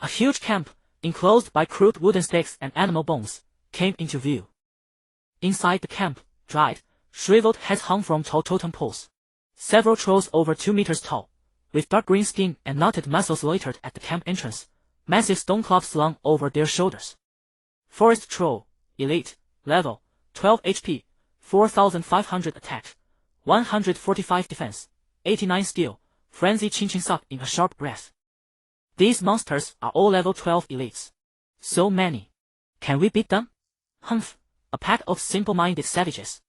A huge camp, enclosed by crude wooden stakes and animal bones, came into view. Inside the camp, dried, shriveled heads hung from tall totem poles. Several trolls over 2 meters tall, with dark green skin and knotted muscles loitered at the camp entrance, massive stone clubs slung over their shoulders. Forest troll, elite, level, 12 HP, 4500 attack, 145 defense, 89 skill, frenzy Qingqing sucked in a sharp breath. These monsters are all level 12 elites. So many. Can we beat them? Humph, a pack of simple-minded savages.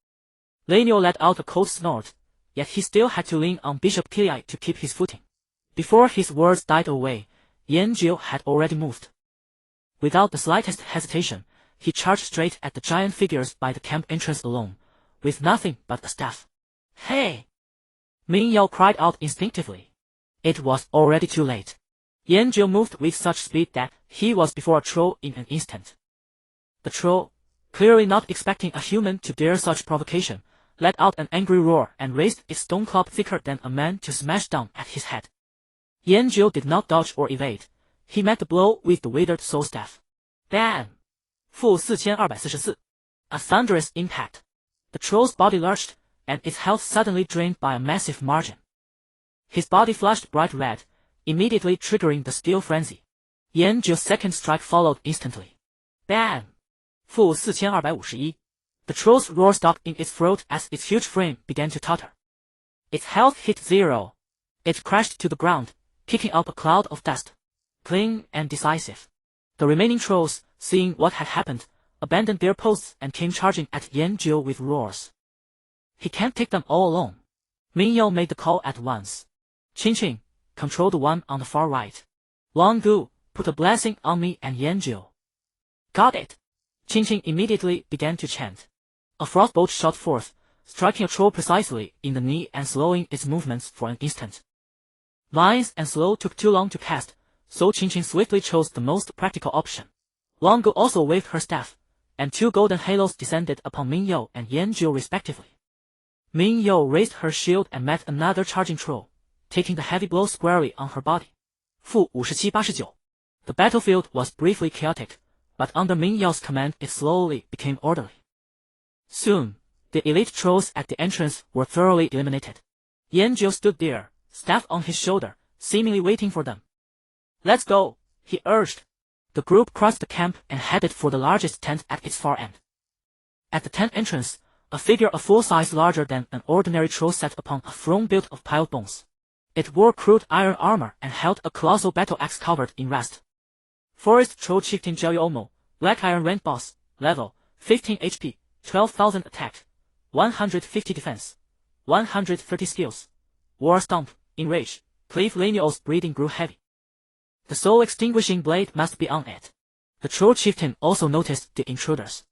Laniel let out a cold snort, yet he still had to lean on Bishop Kiliai to keep his footing. Before his words died away, Yanjio had already moved. Without the slightest hesitation, he charged straight at the giant figures by the camp entrance alone, with nothing but a staff. Hey! Ming Yao cried out instinctively. It was already too late. Yanjio moved with such speed that he was before a troll in an instant. The troll, clearly not expecting a human to dare such provocation, let out an angry roar and raised its stone club thicker than a man to smash down at his head. Yanjio did not dodge or evade. He met the blow with the withered soul staff. Bam! -4244. A thunderous impact. The troll's body lurched, and its health suddenly drained by a massive margin. His body flushed bright red, immediately triggering the steel frenzy. Yanjio's second strike followed instantly. Bam! -4251. The troll's roar stopped in its throat as its huge frame began to totter. Its health hit zero. It crashed to the ground, kicking up a cloud of dust. Clean and decisive. The remaining trolls, seeing what had happened, abandoned their posts and came charging at Yanjio with roars. He can't take them all alone. Ming Yao made the call at once. Qingqing, control the one on the far right. Wanggu, put a blessing on me and Yanjio. Got it. Qingqing immediately began to chant. A frostbolt shot forth, striking a troll precisely in the knee and slowing its movements for an instant. Vines and slow took too long to cast, so Qingqing swiftly chose the most practical option. Wanggu also waved her staff, and 2 golden halos descended upon Ming Yao and Yanjio respectively. Ming Yao raised her shield and met another charging troll, taking the heavy blow squarely on her body. -5789. The battlefield was briefly chaotic, but under Ming Yao's command it slowly became orderly. Soon, the elite trolls at the entrance were thoroughly eliminated. Yanjio stood there, staff on his shoulder, seemingly waiting for them. Let's go, he urged. The group crossed the camp and headed for the largest tent at its far end. At the tent entrance, a figure a full size larger than an ordinary troll sat upon a throne built of piled bones. It wore crude iron armor and held a colossal battle axe covered in rust. Forest Troll Chieftain Jiaomo, Black Iron Rank Boss, level, 15 HP, 12,000 attack, 150 defense, 130 skills. War Stomp, Enrage, Cliff Laniel's breathing grew heavy. The soul-extinguishing blade must be on it. The troll chieftain also noticed the intruders.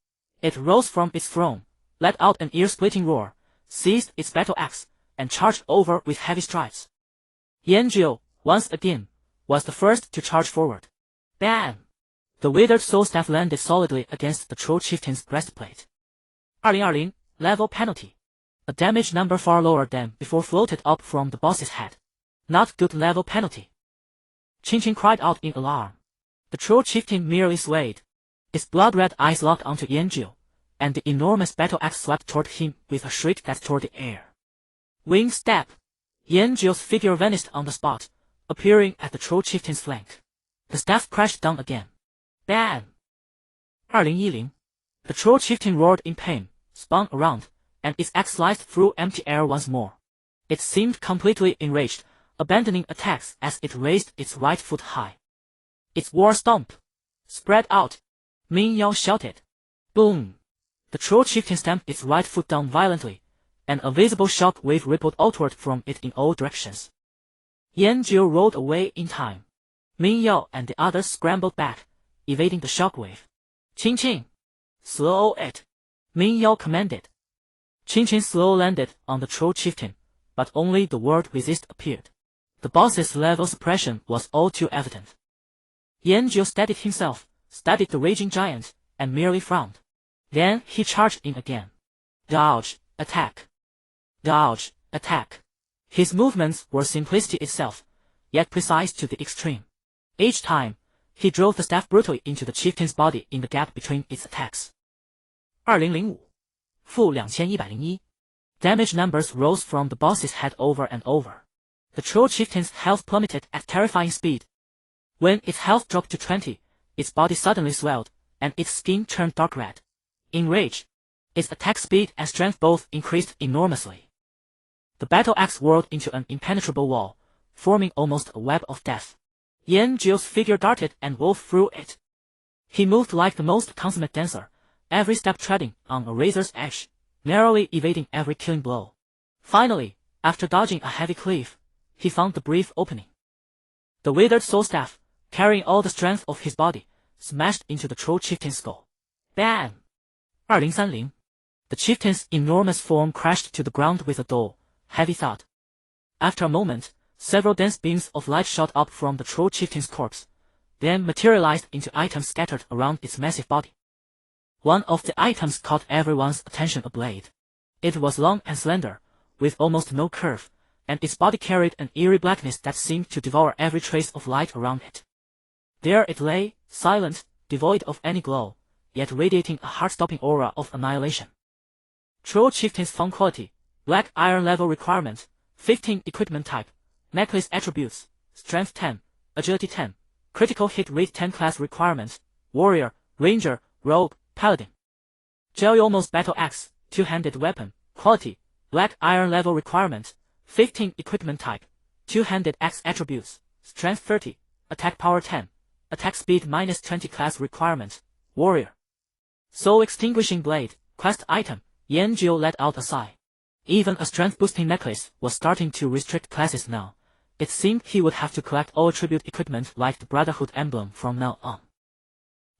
It rose from its throne, let out an ear-splitting roar, seized its battle axe, and charged over with heavy strides. Yanjiu, once again, was the first to charge forward. Bam! The withered soul staff landed solidly against the troll chieftain's breastplate. 2020 level penalty. A damage number far lower than before floated up from the boss's head. Not good level penalty. Qingqing cried out in alarm. The troll chieftain merely swayed. Its blood-red eyes locked onto Yanjiu, and the enormous battle axe swept toward him with a shriek that tore the air. Wing step! Yanjiu's figure vanished on the spot, appearing at the troll chieftain's flank. The staff crashed down again. Bam! 2010. The troll chieftain roared in pain, spun around, and its axe sliced through empty air once more. It seemed completely enraged, abandoning attacks as it raised its right foot high. Its war stomp! Spread out! Ming Yao shouted. Boom! The troll chieftain stamped its right foot down violently, and a visible shock wave rippled outward from it in all directions. Yanjiu rolled away in time. Ming Yao and the others scrambled back, evading the shock wave. Qingqing! Slow it! Ming Yao commanded. Qingqing slow landed on the troll chieftain, but only the word resist appeared. The boss's level suppression was all too evident. Yanjiu steadied himself, studied the raging giant, and merely frowned. Then he charged in again. Dodge, attack. Dodge, attack. His movements were simplicity itself, yet precise to the extreme. Each time, he drove the staff brutally into the chieftain's body in the gap between its attacks. 2005. -2101. Damage numbers rose from the boss's head over and over. The troll chieftain's health plummeted at terrifying speed. When its health dropped to 20, its body suddenly swelled, and its skin turned dark red. In rage, its attack speed and strength both increased enormously. The battle axe whirled into an impenetrable wall, forming almost a web of death. Yanjiu's figure darted and wove through it. He moved like the most consummate dancer, every step treading on a razor's edge, narrowly evading every killing blow. Finally, after dodging a heavy cliff, he found the brief opening. The withered soul staff, carrying all the strength of his body, smashed into the troll chieftain's skull. Bam! 2030. The chieftain's enormous form crashed to the ground with a dull, heavy thud. After a moment, several dense beams of light shot up from the troll chieftain's corpse, then materialized into items scattered around its massive body. One of the items caught everyone's attention: a blade. It was long and slender, with almost no curve, and its body carried an eerie blackness that seemed to devour every trace of light around it. There it lay, silent, devoid of any glow, yet radiating a heart-stopping aura of annihilation. Troll chieftain's fun quality: black iron level requirement, 15 equipment type, necklace attributes, strength 10, agility 10, critical hit rate 10 class requirements, warrior, ranger, rogue, paladin. Gelyomo's battle axe, two-handed weapon, quality, black iron level requirement, 15 equipment type, two-handed axe attributes, strength 30, attack power 10, attack speed -20 class requirement, warrior. Soul extinguishing blade, quest item. Yanjiu let out a sigh. Even a strength-boosting necklace was starting to restrict classes now. It seemed he would have to collect all tribute equipment like the Brotherhood emblem from now on.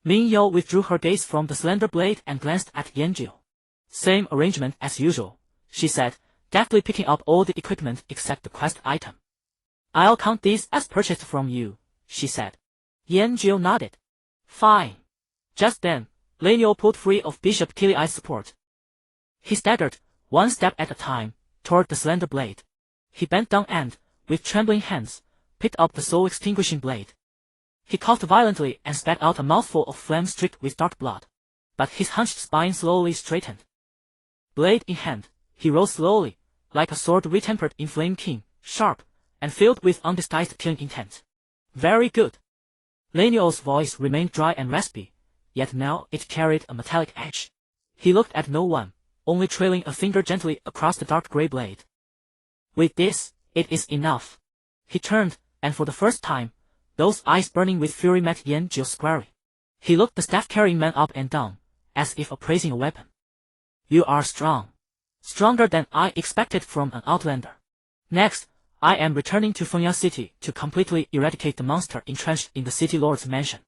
Ming Yao withdrew her gaze from the slender blade and glanced at Yanjiu. Same arrangement as usual, she said, deftly picking up all the equipment except the quest item. I'll count these as purchased from you, she said. Yanjiu nodded. Fine. Just then, Laniel pulled free of Bishop Kili-Ai's support. He staggered, one step at a time, toward the slender blade. He bent down and, with trembling hands, picked up the soul-extinguishing blade. He coughed violently and spat out a mouthful of flame streaked with dark blood. But his hunched spine slowly straightened. Blade in hand, he rose slowly, like a sword retempered in flame keen, sharp, and filled with undisguised killing intent. Very good. Laniel's voice remained dry and raspy, yet now it carried a metallic edge. He looked at no one, only trailing a finger gently across the dark gray blade. With this, it is enough. He turned, and for the first time, those eyes burning with fury met Yanjiu squarely. He looked the staff-carrying man up and down, as if appraising a weapon. You are strong. Stronger than I expected from an outlander. Next, I am returning to Fengya City to completely eradicate the monster entrenched in the City Lord's mansion.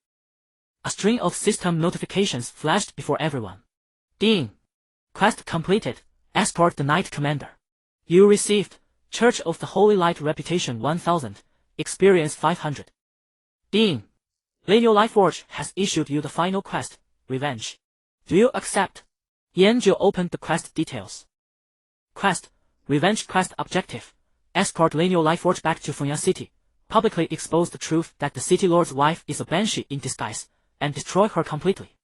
A string of system notifications flashed before everyone. Ding! Quest completed. Escort the Knight Commander. You received Church of the Holy Light Reputation 1000, Experience 500. Ding! Lineal Lifeforge has issued you the final quest, Revenge. Do you accept? Yanzhou opened the quest details. Quest, Revenge Quest Objective. Escort Lineal Lifeforge back to Fengya City, publicly expose the truth that the City Lord's wife is a banshee in disguise, and destroy her completely.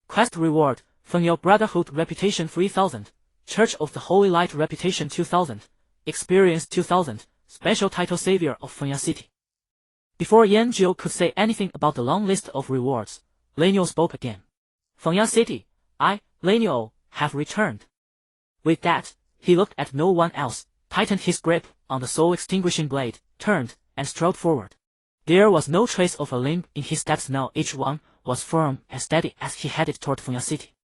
Quest Reward, Fengya Brotherhood Reputation 3000, Church of the Holy Light Reputation 2000, Experience 2000, Special Title Savior of Fengya City. Before Yanzhou could say anything about the long list of rewards, Lineal spoke again. Fengya City, I, Lineal, have returned. With that, he looked at no one else, tightened his grip on the soul-extinguishing blade, turned, and strode forward. There was no trace of a limp in his steps now. Each one was firm and steady as he headed toward Fengya City.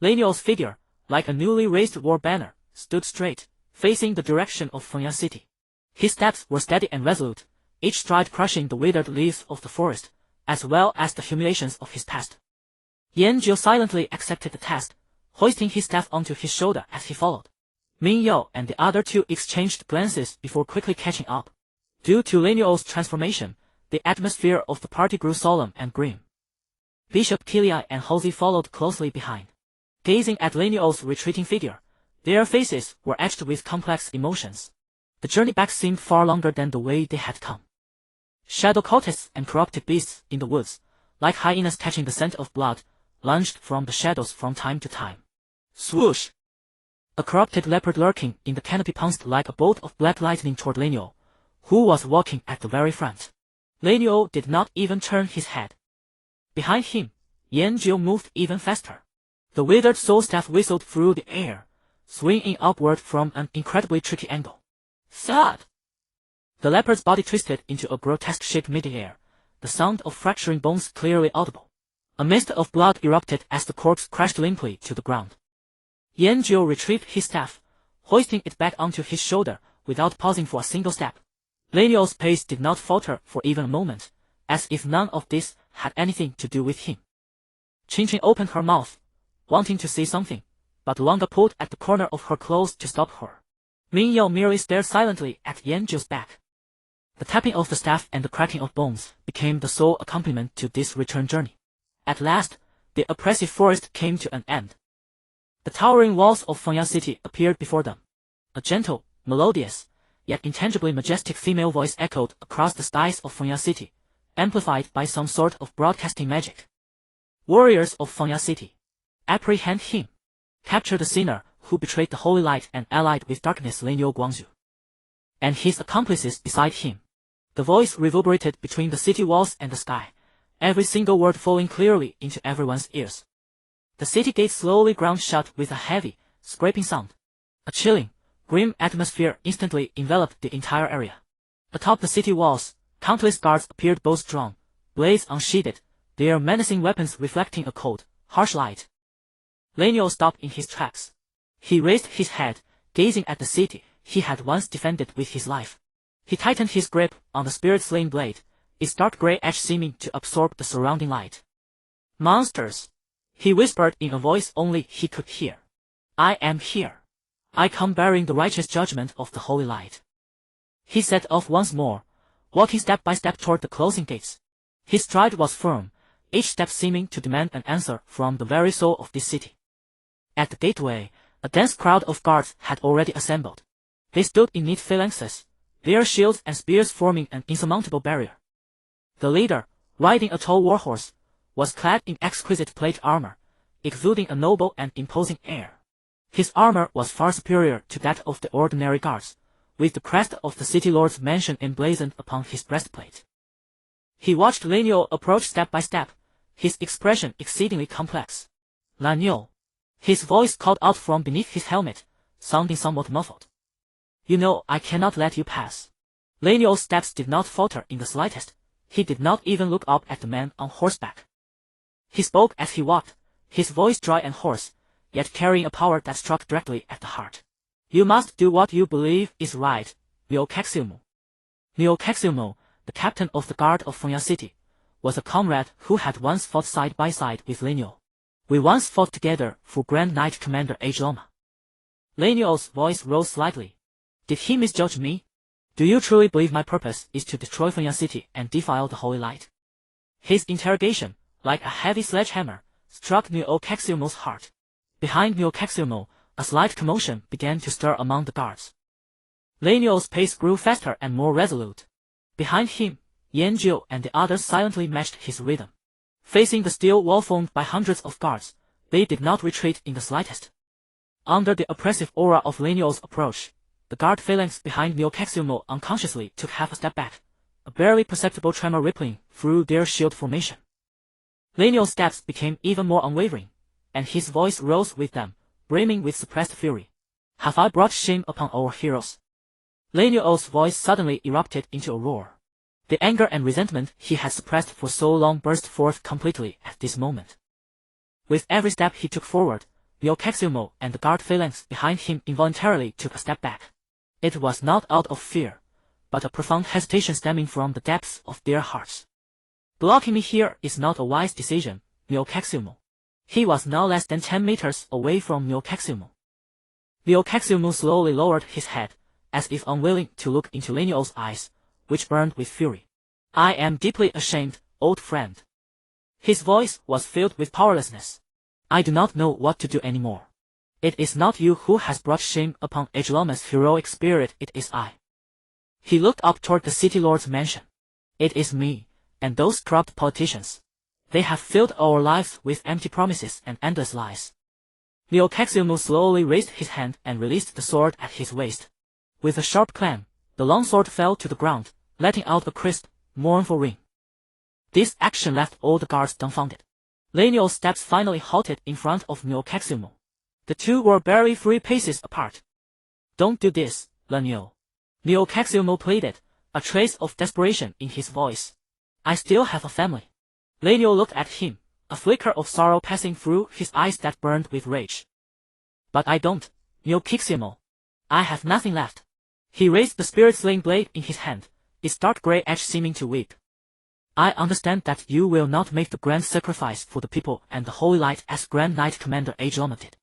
Lineal's figure, like a newly raised war banner, stood straight, facing the direction of Fengya City. His steps were steady and resolute, each stride crushing the withered leaves of the forest, as well as the humiliations of his past. Yanzhou silently accepted the task, hoisting his staff onto his shoulder as he followed. Mingyou and the other two exchanged glances before quickly catching up. Due to Lineal's transformation, the atmosphere of the party grew solemn and grim. Bishop Kilii and Halsey followed closely behind. Gazing at Lineal's retreating figure, their faces were etched with complex emotions. The journey back seemed far longer than the way they had come. Shadow cultists and corrupted beasts in the woods, like hyenas catching the scent of blood, lunged from the shadows from time to time. Swoosh! A corrupted leopard lurking in the canopy pounced like a bolt of black lightning toward Lineal, who was walking at the very front. Lineal did not even turn his head. Behind him, Yanzhou moved even faster. The withered soul staff whistled through the air, swinging upward from an incredibly tricky angle. Thud! The leopard's body twisted into a grotesque shape mid-air, the sound of fracturing bones clearly audible. A mist of blood erupted as the corpse crashed limply to the ground. Yanzhou retrieved his staff, hoisting it back onto his shoulder without pausing for a single step. Lineal's pace did not falter for even a moment, as if none of this had anything to do with him. Qingqing opened her mouth, wanting to say something, but Wanga pulled at the corner of her clothes to stop her. Mingyou merely stared silently at Yanzhou's back. The tapping of the staff and the cracking of bones became the sole accompaniment to this return journey. At last, the oppressive forest came to an end. The towering walls of Fengya City appeared before them. A gentle, melodious, yet intangibly majestic female voice echoed across the skies of Fengya City, amplified by some sort of broadcasting magic. Warriors of Fengya City, apprehend him. Capture the sinner who betrayed the holy light and allied with darkness Lineal Guangzhu, and his accomplices beside him. The voice reverberated between the city walls and the sky, every single word falling clearly into everyone's ears. The city gates slowly ground shut with a heavy, scraping sound. A chilling, grim atmosphere instantly enveloped the entire area. Atop the city walls, countless guards appeared, bows drawn, blades unsheathed, their menacing weapons reflecting a cold, harsh light. Lineal stopped in his tracks. He raised his head, gazing at the city he had once defended with his life. He tightened his grip on the spirit-slain blade, its dark gray edge seeming to absorb the surrounding light. Monsters! He whispered in a voice only he could hear. I am here. I come bearing the righteous judgment of the holy light. He set off once more, walking step by step toward the closing gates. His stride was firm, each step seeming to demand an answer from the very soul of this city. At the gateway, a dense crowd of guards had already assembled. They stood in neat phalanxes, their shields and spears forming an insurmountable barrier. The leader, riding a tall warhorse, was clad in exquisite plate armor, exuding a noble and imposing air. His armor was far superior to that of the ordinary guards, with the crest of the City Lord's mansion emblazoned upon his breastplate. He watched Lineal approach step by step, his expression exceedingly complex. Lineal. His voice called out from beneath his helmet, sounding somewhat muffled. You know I cannot let you pass. Lineal's steps did not falter in the slightest. He did not even look up at the man on horseback. He spoke as he walked, his voice dry and hoarse, yet carrying a power that struck directly at the heart. You must do what you believe is right, Neocaxiumo. Neocaxiumo, the captain of the guard of Fengya City, was a comrade who had once fought side by side with Lenio. We once fought together for Grand Knight Commander Age Loma. Lenio's voice rose slightly. Did he misjudge me? Do you truly believe my purpose is to destroy Fengya City and defile the Holy Light? His interrogation, like a heavy sledgehammer, struck Neocaxiumo's heart. Behind Neocaxiumo, a slight commotion began to stir among the guards. Lenio's pace grew faster and more resolute. Behind him, Yanjiu and the others silently matched his rhythm. Facing the steel wall formed by hundreds of guards, they did not retreat in the slightest. Under the oppressive aura of Lenio's approach, the guard phalanx behind Neocaxiumo unconsciously took half a step back, a barely perceptible tremor rippling through their shield formation. Lenio's steps became even more unwavering, and his voice rose with them, brimming with suppressed fury. Have I brought shame upon our heroes? Lenio's voice suddenly erupted into a roar. The anger and resentment he had suppressed for so long burst forth completely at this moment. With every step he took forward, Neocaxiumo and the guard phalanx behind him involuntarily took a step back. It was not out of fear, but a profound hesitation stemming from the depths of their hearts. Blocking me here is not a wise decision, Neocaxiumo. He was now less than 10 meters away from Neocaxiumo. Neocaxiumo slowly lowered his head, as if unwilling to look into Lenio's eyes, which burned with fury. I am deeply ashamed, old friend. His voice was filled with powerlessness. I do not know what to do anymore. It is not you who has brought shame upon Age Loma's heroic spirit, it is I. He looked up toward the city lord's mansion. It is me, and those corrupt politicians. They have filled our lives with empty promises and endless lies. Neocaxiumo slowly raised his hand and released the sword at his waist. With a sharp clang, the long sword fell to the ground, letting out a crisp, mournful ring. This action left all the guards dumbfounded. Lenio's steps finally halted in front of Neocaxiumo. The two were barely 3 paces apart. Don't do this, Lenio. Neocaxiumo pleaded, a trace of desperation in his voice. I still have a family. Lenio looked at him, a flicker of sorrow passing through his eyes that burned with rage. But I don't, Neocaxiumo. I have nothing left. He raised the spirit-slaying blade in his hand, its dark gray edge seeming to weep. I understand that you will not make the grand sacrifice for the people and the Holy Light as Grand Knight Commander Age Loma did.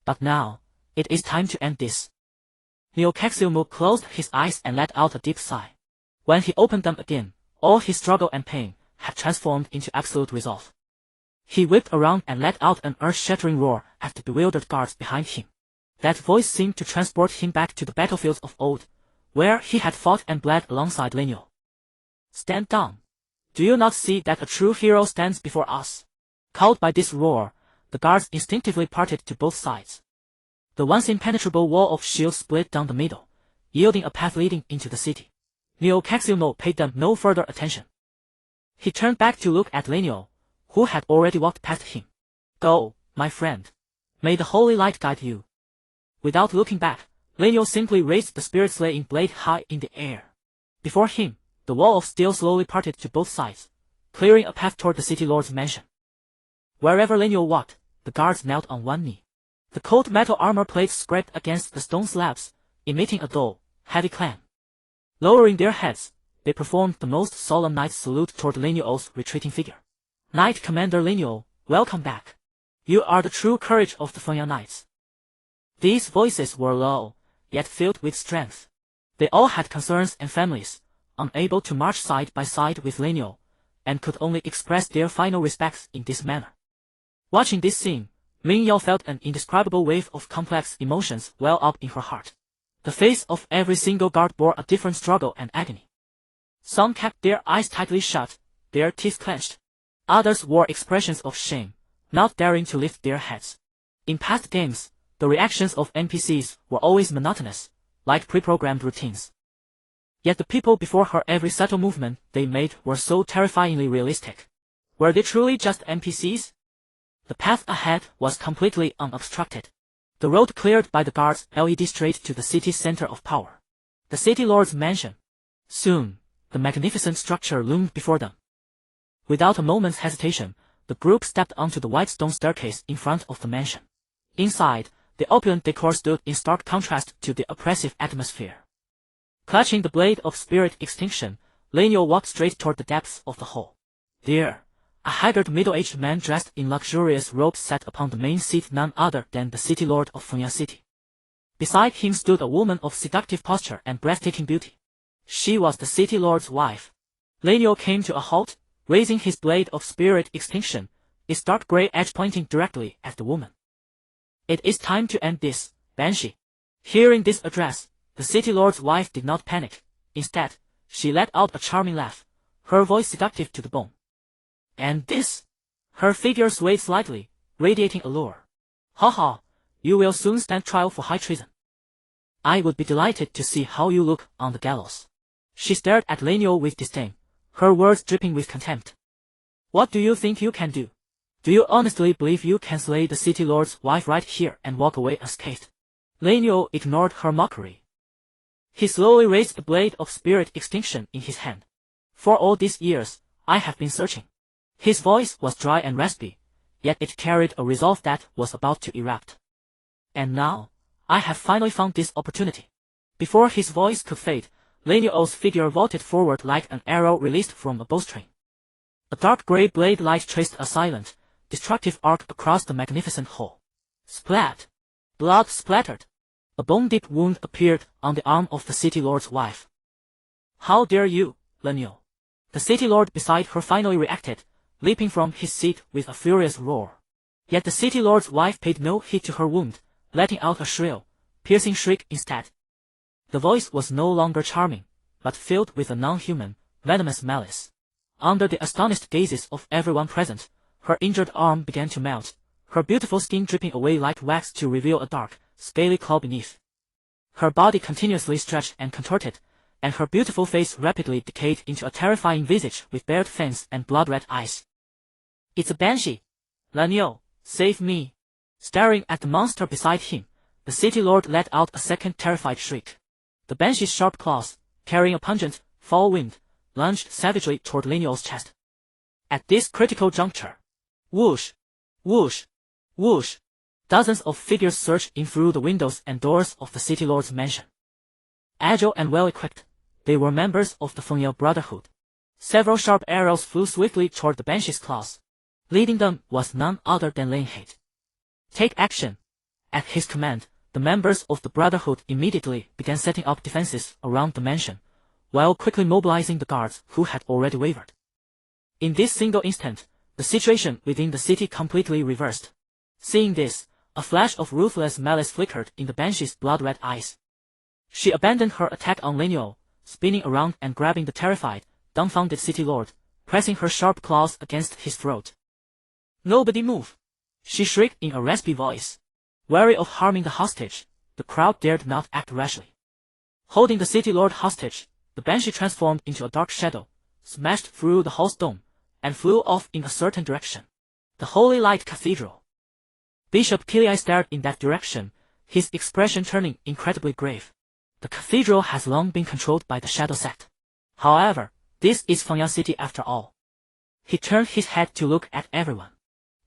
But now, it is time to end this. Neocaxiumo closed his eyes and let out a deep sigh. When he opened them again, all his struggle and pain had transformed into absolute resolve. He whipped around and let out an earth-shattering roar at the bewildered guards behind him. That voice seemed to transport him back to the battlefields of old, where he had fought and bled alongside Lenio. Stand down. Do you not see that a true hero stands before us? Cowed by this roar, the guards instinctively parted to both sides. The once impenetrable wall of shields split down the middle, yielding a path leading into the city. Neocaxiumo paid them no further attention. He turned back to look at Lenio, who had already walked past him. Go, my friend. May the Holy Light guide you. Without looking back, Lenio simply raised the spirit-slaying blade high in the air. Before him, the wall of steel slowly parted to both sides, clearing a path toward the city lord's mansion. Wherever Lenio walked, the guards knelt on one knee. The cold metal armor plates scraped against the stone slabs, emitting a dull, heavy clang. Lowering their heads, they performed the most solemn knight's salute toward Lenio's retreating figure. Knight Commander Lenio, welcome back. You are the true courage of the Fengya Knights. These voices were low, yet filled with strength. They all had concerns and families, unable to march side by side with Lenio, and could only express their final respects in this manner. Watching this scene, Ming Yao felt an indescribable wave of complex emotions well up in her heart. The face of every single guard bore a different struggle and agony. Some kept their eyes tightly shut, their teeth clenched. Others wore expressions of shame, not daring to lift their heads. In past games, the reactions of NPCs were always monotonous, like pre-programmed routines. Yet the people before her, every subtle movement they made were so terrifyingly realistic. Were they truly just NPCs? The path ahead was completely unobstructed. The road cleared by the guards led straight to the city's center of power. The city lord's mansion. Soon, the magnificent structure loomed before them. Without a moment's hesitation, the group stepped onto the white stone staircase in front of the mansion. Inside, the opulent decor stood in stark contrast to the oppressive atmosphere. Clutching the blade of spirit extinction, Laniel walked straight toward the depths of the hole. There, a haggard middle-aged man dressed in luxurious robes sat upon the main seat, none other than the city lord of Fengya City. Beside him stood a woman of seductive posture and breathtaking beauty. She was the city lord's wife. Laniel came to a halt, raising his blade of spirit extinction, its dark gray edge pointing directly at the woman. It is time to end this, Banshee. Hearing this address, the city lord's wife did not panic. Instead, she let out a charming laugh, her voice seductive to the bone. And this? Her figure swayed slightly, radiating allure. Ha, you will soon stand trial for high treason. I would be delighted to see how you look on the gallows. She stared at Laniel with disdain, her words dripping with contempt. What do you think you can do? Do you honestly believe you can slay the city lord's wife right here and walk away unscathed? Laniel ignored her mockery. He slowly raised the blade of spirit extinction in his hand. For all these years, I have been searching. His voice was dry and raspy, yet it carried a resolve that was about to erupt. And now, I have finally found this opportunity. Before his voice could fade, Laniel's figure vaulted forward like an arrow released from a bowstring. A dark gray blade light traced a silent, destructive arc across the magnificent hole. Splat! Blood splattered. A bone-deep wound appeared on the arm of the city lord's wife. How dare you, Laniel? The city lord beside her finally reacted, leaping from his seat with a furious roar. Yet the city lord's wife paid no heed to her wound, letting out a shrill, piercing shriek instead. The voice was no longer charming, but filled with a non-human, venomous malice. Under the astonished gazes of everyone present, her injured arm began to melt, her beautiful skin dripping away like wax to reveal a dark, scaly claw beneath. Her body continuously stretched and contorted, and her beautiful face rapidly decayed into a terrifying visage with bared fangs and blood-red eyes. It's a banshee! Laniel, save me! Staring at the monster beside him, the city lord let out a second terrified shriek. The banshee's sharp claws, carrying a pungent, foul wind, lunged savagely toward Laniel's chest. At this critical juncture, whoosh! Whoosh! Whoosh! Dozens of figures surged in through the windows and doors of the city lord's mansion. Agile and well-equipped, they were members of the Fengya Brotherhood. Several sharp arrows flew swiftly toward the banshee's claws. Leading them was none other than Lanehate. Take action! At his command, the members of the Brotherhood immediately began setting up defenses around the mansion, while quickly mobilizing the guards who had already wavered. In this single instant, the situation within the city completely reversed. Seeing this, a flash of ruthless malice flickered in the banshee's blood-red eyes. She abandoned her attack on Laniel, spinning around and grabbing the terrified, dumbfounded city lord, pressing her sharp claws against his throat. Nobody move! She shrieked in a raspy voice. Wary of harming the hostage, the crowd dared not act rashly. Holding the city lord hostage, the banshee transformed into a dark shadow, smashed through the hall's dome, and flew off in a certain direction. The Holy Light Cathedral. Bishop Kilei stared in that direction, his expression turning incredibly grave. The cathedral has long been controlled by the Shadow Sect. However, this is Fengya City after all. He turned his head to look at everyone.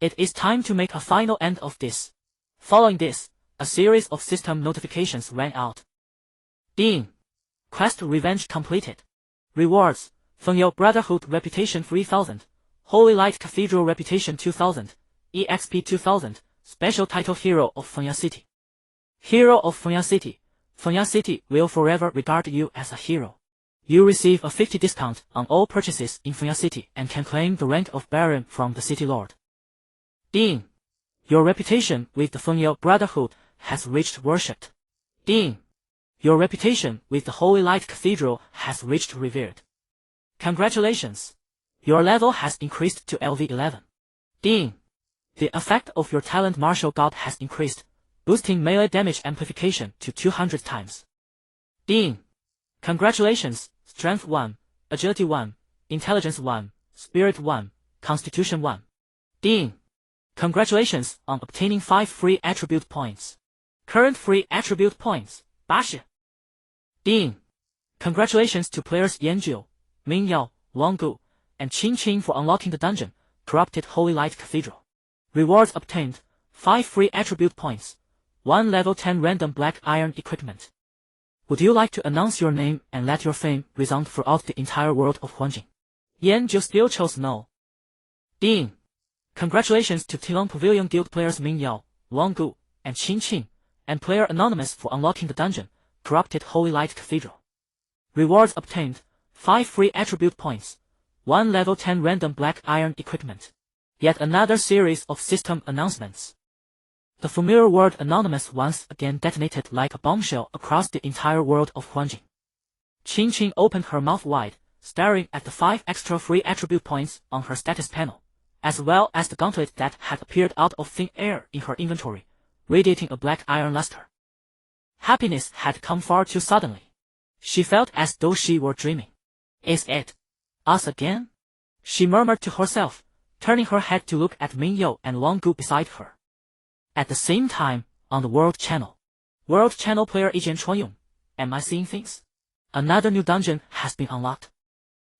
It is time to make a final end of this. Following this, a series of system notifications rang out. Ding! Quest Revenge completed. Rewards: Fengya Brotherhood Reputation 3000, Holy Light Cathedral Reputation 2000, EXP 2000, Special Title Hero of Fengya City. Hero of Fengya City. Fengya City will forever regard you as a hero. You receive a 50% discount on all purchases in Fengya City and can claim the rank of Baron from the City Lord. Ding! Your reputation with the Fengya Brotherhood has reached worshipped. Ding! Your reputation with the Holy Light Cathedral has reached revered. Congratulations! Your level has increased to LV11. Ding! The effect of your talent Martial God has increased, boosting melee damage amplification to 200 times. Ding! Congratulations, Strength 1, Agility 1, Intelligence 1, Spirit 1, Constitution 1. Ding! Congratulations on obtaining 5 free attribute points. Current free attribute points, 80. Ding! Congratulations to players Yanjiu, Mingyao, Wanggu, and Qin Qin for unlocking the dungeon, Corrupted Holy Light Cathedral. Rewards obtained, 5 free attribute points, 1 level 10 random black iron equipment. Would you like to announce your name and let your fame resound throughout the entire world of Huanjing? Yanzhou still chose no. Dean. Congratulations to Tilong Pavilion Guild players Ming Yao, Long Gu, and Qin Qing, and player Anonymous for unlocking the dungeon, Corrupted Holy Light Cathedral. Rewards obtained, 5 free attribute points, 1 level 10 random black iron equipment. Yet another series of system announcements. The familiar word Anonymous once again detonated like a bombshell across the entire world of Huanjing. Qin Qing opened her mouth wide, staring at the 5 extra free attribute points on her status panel, as well as the gauntlet that had appeared out of thin air in her inventory, radiating a black iron luster. Happiness had come far too suddenly. She felt as though she were dreaming. Is it us again? She murmured to herself, turning her head to look at Ming Yao and Long Gu beside her. At the same time, on the World Channel. World Channel player Yijian Chuanyong, am I seeing things? Another new dungeon has been unlocked.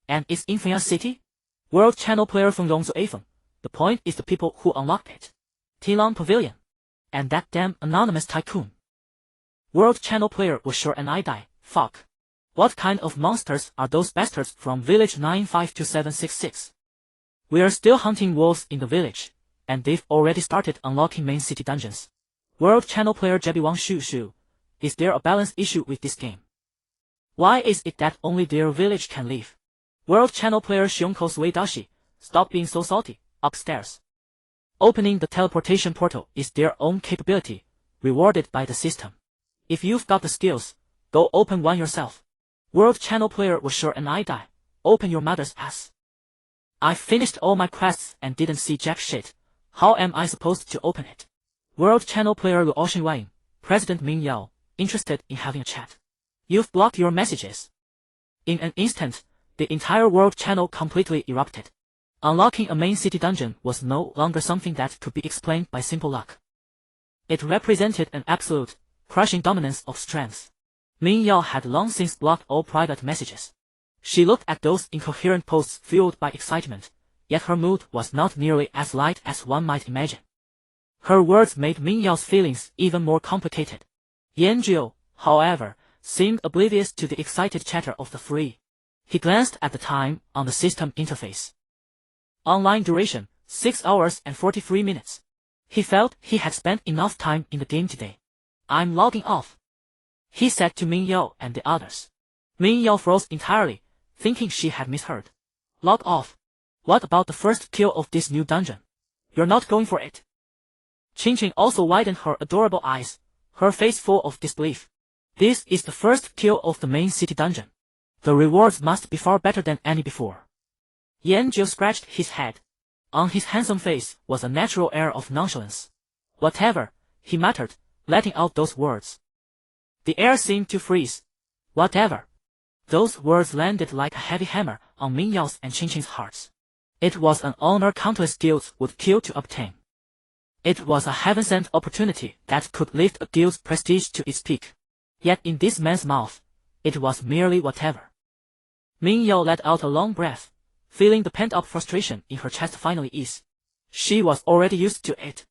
And it's in Fengya City? World Channel player Feng Rongzu Afeng, the point is the people who unlocked it. Tilong Pavilion. And that damn Anonymous tycoon. World Channel player was sure and I die, fuck. What kind of monsters are those bastards from village 952766? We are still hunting wolves in the village, and they've already started unlocking main city dungeons. World Channel player Jebi Wang Shu, is there a balance issue with this game? Why is it that only their village can live? World Channel player Xiongkou Sui Dashi, stop being so salty, upstairs. Opening the teleportation portal is their own capability, rewarded by the system. If you've got the skills, go open one yourself. World Channel player was sure and I die, open your mother's ass. I finished all my quests and didn't see jack shit. How am I supposed to open it? World Channel player Lu Oceanwang, President Ming Yao, interested in having a chat. You've blocked your messages. In an instant, the entire World Channel completely erupted. Unlocking a main city dungeon was no longer something that could be explained by simple luck. It represented an absolute, crushing dominance of strength. Ming Yao had long since blocked all private messages. She looked at those incoherent posts fueled by excitement, yet her mood was not nearly as light as one might imagine. Her words made Ming Yao's feelings even more complicated. Yanzhou, however, seemed oblivious to the excited chatter of the three. He glanced at the time on the system interface. Online duration, 6 hours and 43 minutes. He felt he had spent enough time in the game today. I'm logging off, he said to Ming Yao and the others. Ming Yao froze entirely, thinking she had misheard. Log off? What about the first kill of this new dungeon? You're not going for it? Qin Qing also widened her adorable eyes, her face full of disbelief. This is the first kill of the main city dungeon. The rewards must be far better than any before. Yanzhou scratched his head. On his handsome face was a natural air of nonchalance. Whatever, he muttered, letting out those words. The air seemed to freeze. Whatever. Those words landed like a heavy hammer on Ming Yao's and Qin Qing's hearts. It was an honor countless guilds would kill to obtain. It was a heaven-sent opportunity that could lift a guild's prestige to its peak. Yet in this man's mouth, it was merely whatever. Ming Yao let out a long breath, feeling the pent-up frustration in her chest finally ease. She was already used to it.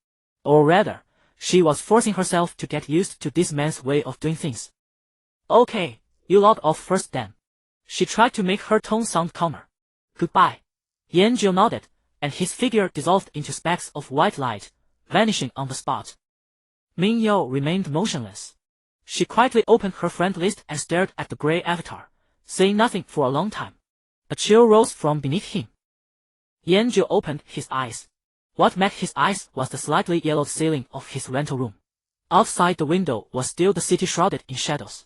Or rather, she was forcing herself to get used to this man's way of doing things. Okay, you log off first then. She tried to make her tone sound calmer. Goodbye. Yanzhou nodded, and his figure dissolved into specks of white light, vanishing on the spot. Ming Yao remained motionless. She quietly opened her friend list and stared at the grey avatar, saying nothing for a long time. A chill rose from beneath him. Yanzhou opened his eyes. What met his eyes was the slightly yellowed ceiling of his rental room. Outside the window was still the city shrouded in shadows.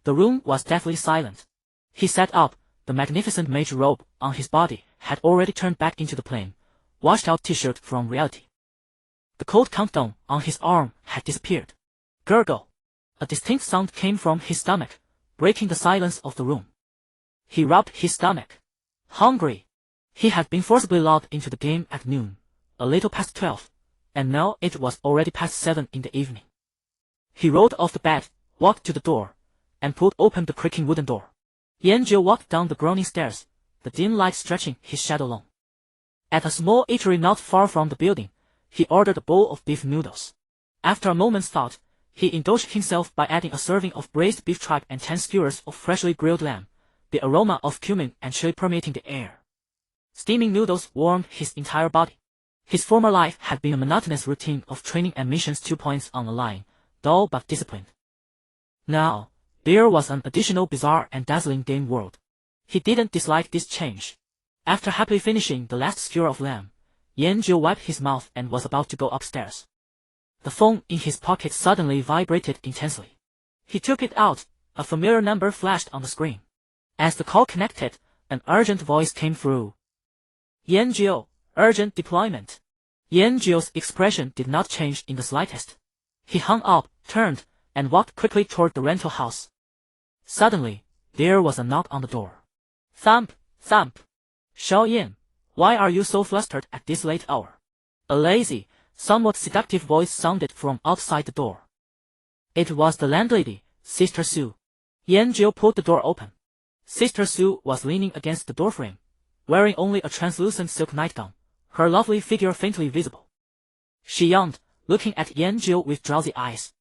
The room was deathly silent. He sat up, the magnificent mage robe on his body had already turned back into the plain, washed-out t-shirt from reality. The cold countdown on his arm had disappeared. Gurgle. A distinct sound came from his stomach, breaking the silence of the room. He rubbed his stomach. Hungry. He had been forcibly logged into the game at noon, a little past 12, and now it was already past 7 in the evening. He rolled off the bed, walked to the door, and pulled open the creaking wooden door. Yanzhou walked down the groaning stairs, the dim light stretching his shadow long. At a small eatery not far from the building, he ordered a bowl of beef noodles. After a moment's thought, He indulged himself by adding a serving of braised beef tripe and 10 skewers of freshly grilled lamb, the aroma of cumin and chili permeating the air. Steaming noodles warmed his entire body. His former life had been a monotonous routine of training and missions 2 points on the line, dull but disciplined. Now, there was an additional bizarre and dazzling game world. He didn't dislike this change. After happily finishing the last skewer of lamb, Yanjiu wiped his mouth and was about to go upstairs. The phone in his pocket suddenly vibrated intensely. He took it out. A familiar number flashed on the screen. As the call connected, an urgent voice came through. Yanjiu, urgent deployment. Yanjiu's expression did not change in the slightest. He hung up, turned, and walked quickly toward the rental house. Suddenly, there was a knock on the door. Thump, thump. Xiaoyan, why are you so flustered at this late hour? A lazy, somewhat seductive voice sounded from outside the door. It was the landlady, Sister Sue. Yanjiu pulled the door open. Sister Sue was leaning against the doorframe, wearing only a translucent silk nightgown, her lovely figure faintly visible. She yawned, looking at Yanjiu with drowsy eyes.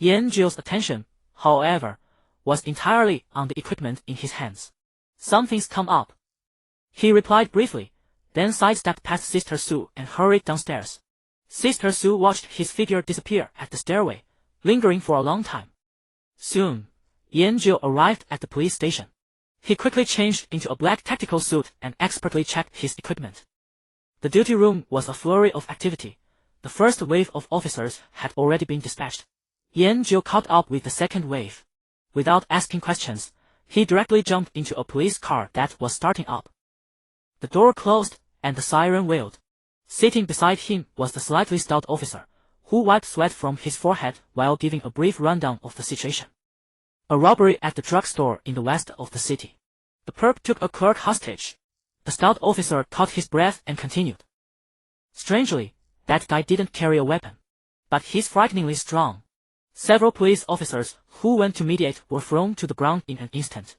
Yanjiu's attention, however, was entirely on the equipment in his hands. Something's come up. He replied briefly, then sidestepped past Sister Sue and hurried downstairs. Sister Sue watched his figure disappear at the stairway, lingering for a long time. Soon, Yanjiu arrived at the police station. He quickly changed into a black tactical suit and expertly checked his equipment. The duty room was a flurry of activity. The first wave of officers had already been dispatched. Yanjiu caught up with the second wave. Without asking questions, he directly jumped into a police car that was starting up. The door closed, and the siren wailed. Sitting beside him was the slightly stout officer, who wiped sweat from his forehead while giving a brief rundown of the situation. A robbery at the drugstore in the west of the city. The perp took a clerk hostage. The stout officer caught his breath and continued. Strangely, that guy didn't carry a weapon. But he's frighteningly strong. Several police officers who went to mediate were thrown to the ground in an instant.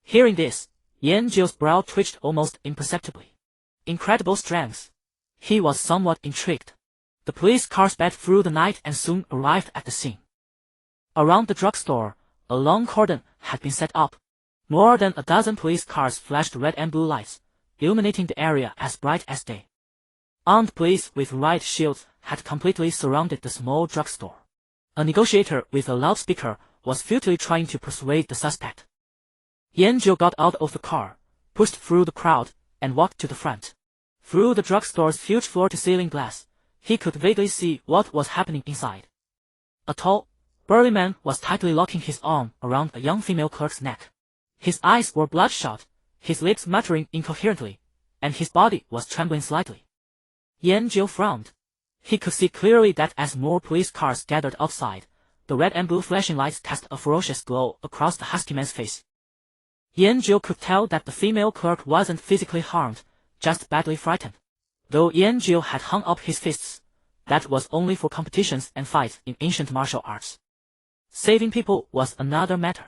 Hearing this, Yanjiu's brow twitched almost imperceptibly. Incredible strength. He was somewhat intrigued. The police car sped through the night and soon arrived at the scene. Around the drugstore, a long cordon had been set up. More than a dozen police cars flashed red and blue lights, illuminating the area as bright as day. Armed police with riot shields had completely surrounded the small drugstore. A negotiator with a loudspeaker was futilely trying to persuade the suspect. Yanjiu got out of the car, pushed through the crowd, and walked to the front. Through the drugstore's huge floor-to-ceiling glass, he could vaguely see what was happening inside. A tall, burly man was tightly locking his arm around a young female clerk's neck. His eyes were bloodshot, his lips muttering incoherently, and his body was trembling slightly. Yanjiu frowned. He could see clearly that as more police cars gathered outside, the red and blue flashing lights cast a ferocious glow across the husky man's face. Yanjiu could tell that the female clerk wasn't physically harmed, just badly frightened. Though Yanjiu had hung up his fists, that was only for competitions and fights in ancient martial arts. Saving people was another matter.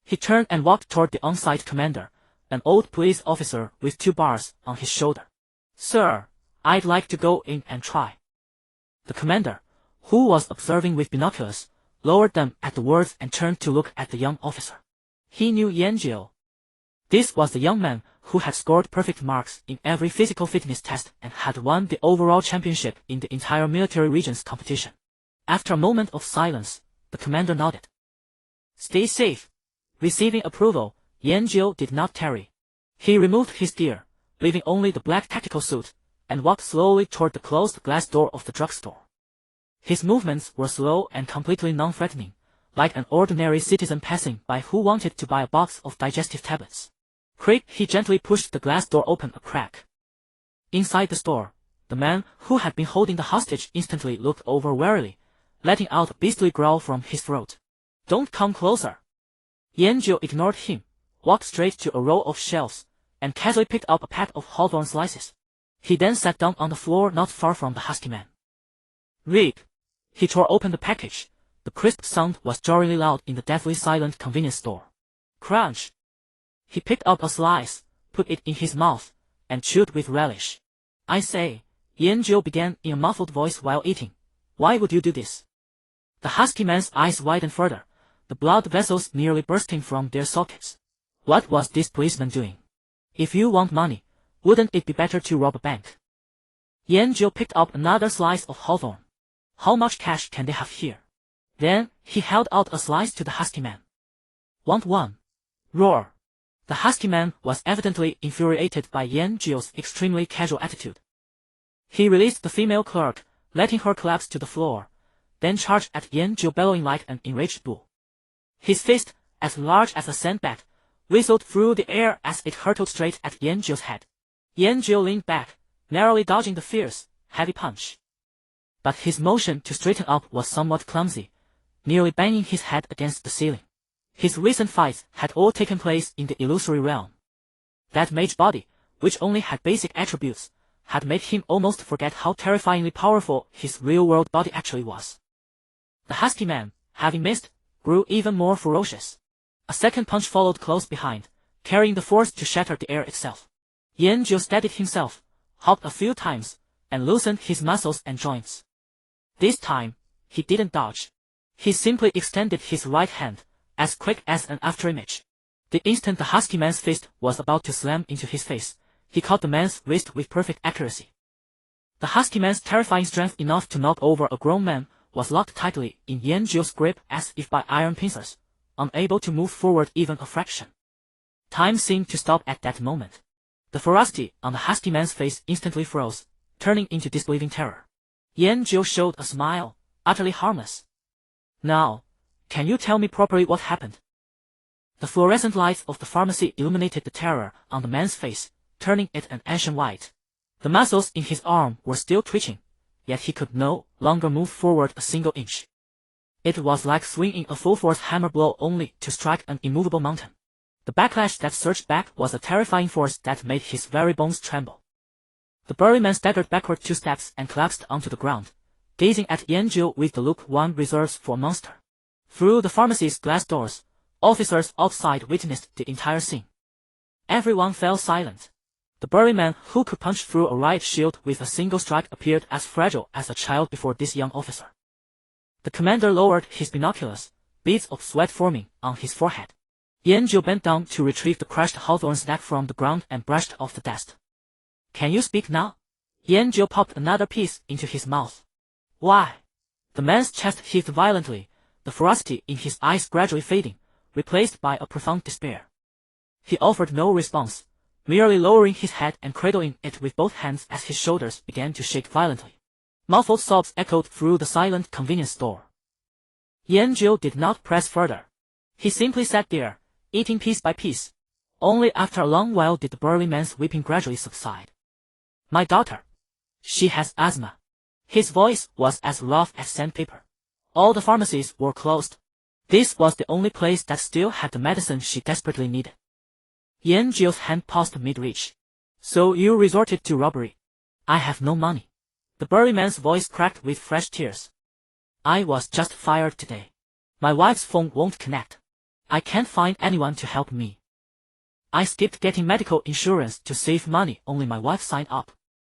He turned and walked toward the on-site commander, an old police officer with 2 bars on his shoulder. Sir, I'd like to go in and try. The commander, who was observing with binoculars, lowered them at the words and turned to look at the young officer. He knew Yanjiu. This was the young man who had scored perfect marks in every physical fitness test and had won the overall championship in the entire military regions competition. After a moment of silence, the commander nodded. Stay safe. Receiving approval, Yanjiu did not tarry. He removed his gear, leaving only the black tactical suit, and walked slowly toward the closed glass door of the drugstore. His movements were slow and completely non-threatening, like an ordinary citizen passing by who wanted to buy a box of digestive tablets. Quick, he gently pushed the glass door open a crack. Inside the store, the man who had been holding the hostage instantly looked over warily, letting out a beastly growl from his throat. Don't come closer. Yanjiu ignored him, walked straight to a row of shelves, and casually picked up a pack of hawthorn slices. He then sat down on the floor not far from the husky man. Rip! He tore open the package. The crisp sound was jarringly loud in the deathly silent convenience store. Crunch! He picked up a slice, put it in his mouth, and chewed with relish. I say, Yanjiu began in a muffled voice while eating. Why would you do this? The husky man's eyes widened further, the blood vessels nearly bursting from their sockets. What was this policeman doing? If you want money, wouldn't it be better to rob a bank? Yanjiu picked up another slice of hawthorn. How much cash can they have here? Then, he held out a slice to the husky man. Want one? Roar. The husky man was evidently infuriated by Yanjiu's extremely casual attitude. He released the female clerk, letting her collapse to the floor, then charged at Yanjiu bellowing like an enraged bull. His fist, as large as a sandbag, whistled through the air as it hurtled straight at Yanjiu's head. Yanjiu leaned back, narrowly dodging the fierce, heavy punch. But his motion to straighten up was somewhat clumsy, nearly banging his head against the ceiling. His recent fights had all taken place in the illusory realm. That mage body, which only had basic attributes, had made him almost forget how terrifyingly powerful his real-world body actually was. The husky man, having missed, grew even more ferocious. A second punch followed close behind, carrying the force to shatter the air itself. Yanjiu steadied himself, hopped a few times, and loosened his muscles and joints. This time, he didn't dodge. He simply extended his right hand, as quick as an afterimage. The instant the husky man's fist was about to slam into his face, he caught the man's wrist with perfect accuracy. The husky man's terrifying strength enough to knock over a grown man was locked tightly in Yanjiu's grip as if by iron pincers, unable to move forward even a fraction. Time seemed to stop at that moment. The ferocity on the husky man's face instantly froze, turning into disbelieving terror. Yanjiu showed a smile, utterly harmless. Now, can you tell me properly what happened? The fluorescent lights of the pharmacy illuminated the terror on the man's face, turning it an ashen white. The muscles in his arm were still twitching, yet he could no longer move forward a single inch. It was like swinging a full-force hammer blow only to strike an immovable mountain. The backlash that surged back was a terrifying force that made his very bones tremble. The burly man staggered backward 2 steps and collapsed onto the ground, gazing at Yanjiu with the look one reserves for a monster. Through the pharmacy's glass doors, officers outside witnessed the entire scene. Everyone fell silent. The burly man who could punch through a riot shield with a single strike appeared as fragile as a child before this young officer. The commander lowered his binoculars, beads of sweat forming on his forehead. Yanjiu bent down to retrieve the crushed hawthorn snack from the ground and brushed off the dust. Can you speak now? Yanjiu popped another piece into his mouth. Why? The man's chest heaved violently, the ferocity in his eyes gradually fading, replaced by a profound despair. He offered no response, merely lowering his head and cradling it with both hands as his shoulders began to shake violently. Muffled sobs echoed through the silent convenience store. Yanjiu did not press further. He simply sat there, eating piece by piece. Only after a long while did the burly man's weeping gradually subside. My daughter. She has asthma. His voice was as rough as sandpaper. All the pharmacies were closed. This was the only place that still had the medicine she desperately needed. Yanjiu's hand paused mid-reach. So you resorted to robbery. I have no money. The burly man's voice cracked with fresh tears. I was just fired today. My wife's phone won't connect. I can't find anyone to help me. I skipped getting medical insurance to save money, only my wife signed up.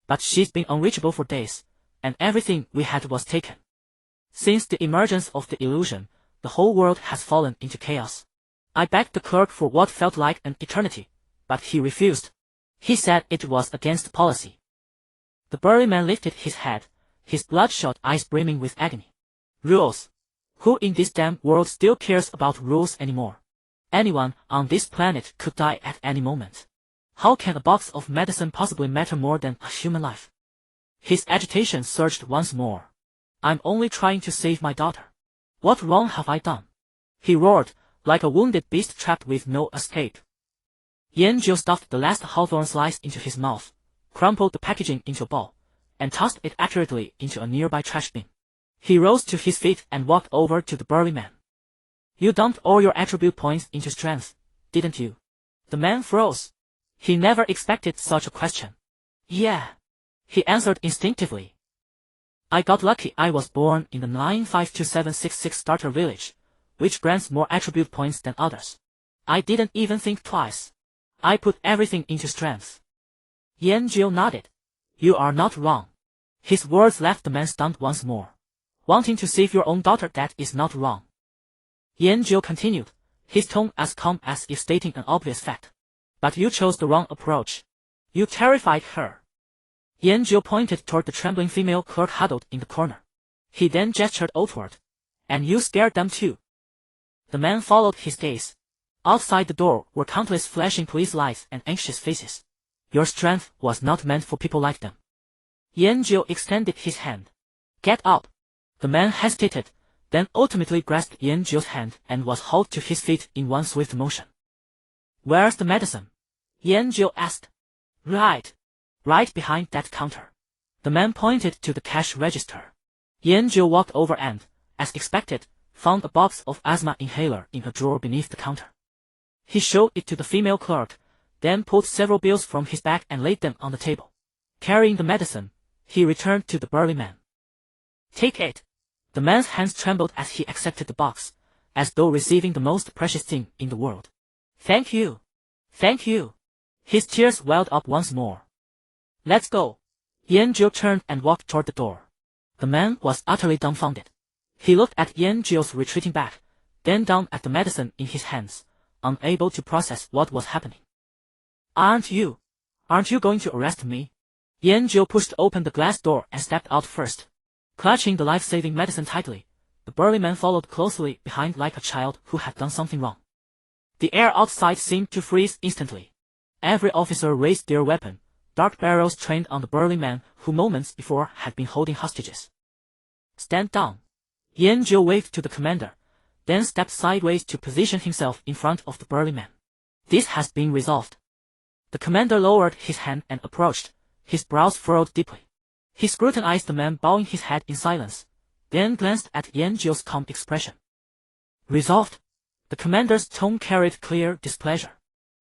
But she's been unreachable for days, and everything we had was taken. Since the emergence of the illusion, the whole world has fallen into chaos. I begged the clerk for what felt like an eternity, but he refused. He said it was against policy. The burly man lifted his head, his bloodshot eyes brimming with agony. Rules. Who in this damn world still cares about rules anymore? Anyone on this planet could die at any moment. How can a box of medicine possibly matter more than a human life? His agitation surged once more. I'm only trying to save my daughter. What wrong have I done? He roared, like a wounded beast trapped with no escape. Yanjiu stuffed the last hawthorn slice into his mouth, crumpled the packaging into a ball, and tossed it accurately into a nearby trash bin. He rose to his feet and walked over to the burly man. You dumped all your attribute points into strength, didn't you? The man froze. He never expected such a question. Yeah. He answered instinctively. I got lucky. I was born in the 952766 starter village, which grants more attribute points than others. I didn't even think twice. I put everything into strength. Yanjiu nodded. You are not wrong. His words left the man stunned once more. Wanting to save your own daughter, that is not wrong. Yanjiu continued, his tone as calm as if stating an obvious fact. But you chose the wrong approach. You terrified her. Yanjiu pointed toward the trembling female clerk huddled in the corner. He then gestured outward. And you scared them too. The man followed his gaze. Outside the door were countless flashing police lights and anxious faces. Your strength was not meant for people like them. Yanjiu extended his hand. Get up. The man hesitated, then ultimately grasped Yanjiu's hand and was hauled to his feet in one swift motion. Where's the medicine? Yanjiu asked. Right behind that counter. The man pointed to the cash register. Yanjiu walked over and, as expected, found a box of asthma inhaler in a drawer beneath the counter. He showed it to the female clerk, then pulled several bills from his bag and laid them on the table. Carrying the medicine, he returned to the burly man. Take it. The man's hands trembled as he accepted the box, as though receiving the most precious thing in the world. Thank you. Thank you. His tears welled up once more. Let's go. Yanjiu turned and walked toward the door. The man was utterly dumbfounded. He looked at Yanjiu's retreating back, then down at the medicine in his hands, unable to process what was happening. Aren't you going to arrest me? Yanjiu pushed open the glass door and stepped out first. Clutching the life-saving medicine tightly, the burly man followed closely behind like a child who had done something wrong. The air outside seemed to freeze instantly. Every officer raised their weapon, dark barrels trained on the burly man who moments before had been holding hostages. Stand down. Yanjiu waved to the commander, then stepped sideways to position himself in front of the burly man. This has been resolved. The commander lowered his hand and approached, his brows furrowed deeply. He scrutinized the man bowing his head in silence, then glanced at Yanjiu's calm expression. Resolved? The commander's tone carried clear displeasure.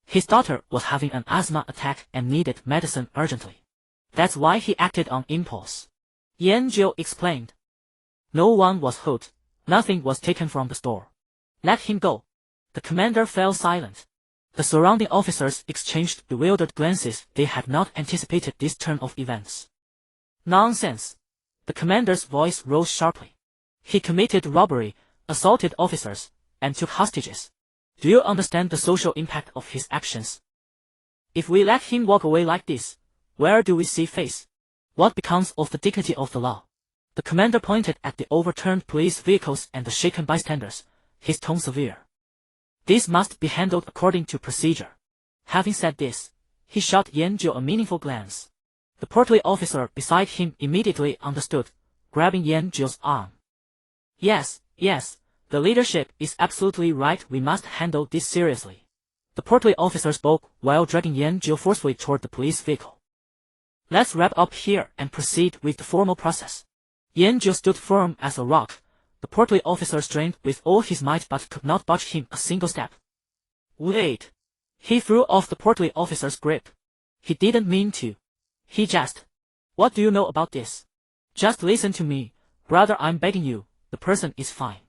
His daughter was having an asthma attack and needed medicine urgently. That's why he acted on impulse. Yanjiu explained. No one was hurt, nothing was taken from the store. Let him go. The commander fell silent. The surrounding officers exchanged bewildered glances. They had not anticipated this turn of events. Nonsense. The commander's voice rose sharply. He committed robbery, assaulted officers, and took hostages. Do you understand the social impact of his actions? If we let him walk away like this, where do we see face? What becomes of the dignity of the law? The commander pointed at the overturned police vehicles and the shaken bystanders, his tone severe. This must be handled according to procedure. Having said this, he shot Yanjiu a meaningful glance. The portly officer beside him immediately understood, grabbing Yanjiu's arm. Yes, the leadership is absolutely right. We must handle this seriously. The portly officer spoke while dragging Yanjiu forcefully toward the police vehicle. Let's wrap up here and proceed with the formal process. Yanjiu stood firm as a rock. The portly officer strained with all his might but could not budge him a single step. Wait. He threw off the portly officer's grip. He didn't mean to. He just. What do you know about this? Just listen to me, brother, I'm begging you, the person is fine.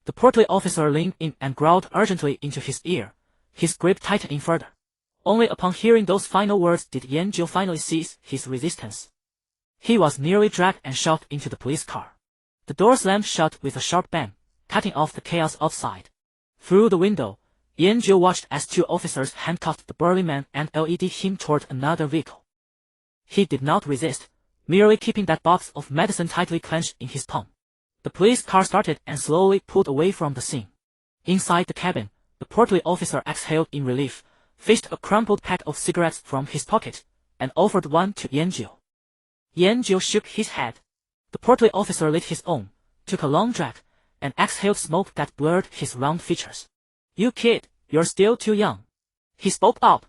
The portly officer leaned in and growled urgently into his ear, his grip tightening further. Only upon hearing those final words did Yanjiu finally cease his resistance. He was nearly dragged and shoved into the police car. The door slammed shut with a sharp bang, cutting off the chaos outside. Through the window, Yanjiu watched as two officers handcuffed the burly man and led him toward another vehicle. He did not resist, merely keeping that box of medicine tightly clenched in his palm. The police car started and slowly pulled away from the scene. Inside the cabin, the portly officer exhaled in relief, fished a crumpled pack of cigarettes from his pocket, and offered one to Yanjiu. Yanjiu shook his head. The portly officer lit his own, took a long drag, and exhaled smoke that blurred his round features. You kid, you're still too young. He spoke up.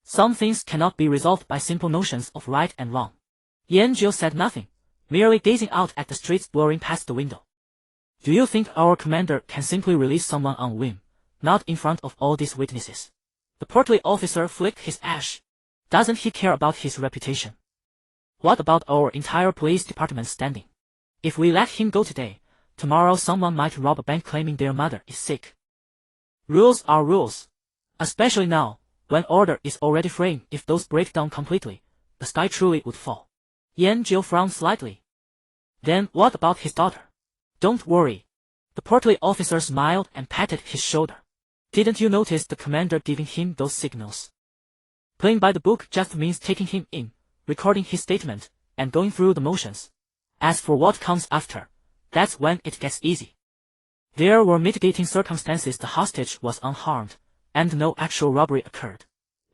Some things cannot be resolved by simple notions of right and wrong. Yanjiu said nothing, merely gazing out at the streets blurring past the window. Do you think our commander can simply release someone on whim, not in front of all these witnesses? The portly officer flicked his ash. Doesn't he care about his reputation? What about our entire police department's standing? If we let him go today, tomorrow someone might rob a bank claiming their mother is sick. Rules are rules. Especially now, when order is already framed. If those break down completely, the sky truly would fall. Yanjiu frowned slightly. Then what about his daughter? Don't worry. The portly officer smiled and patted his shoulder. Didn't you notice the commander giving him those signals? Playing by the book just means taking him in, recording his statement, and going through the motions. As for what comes after, that's when it gets easy. There were mitigating circumstances. The hostage was unharmed, and no actual robbery occurred.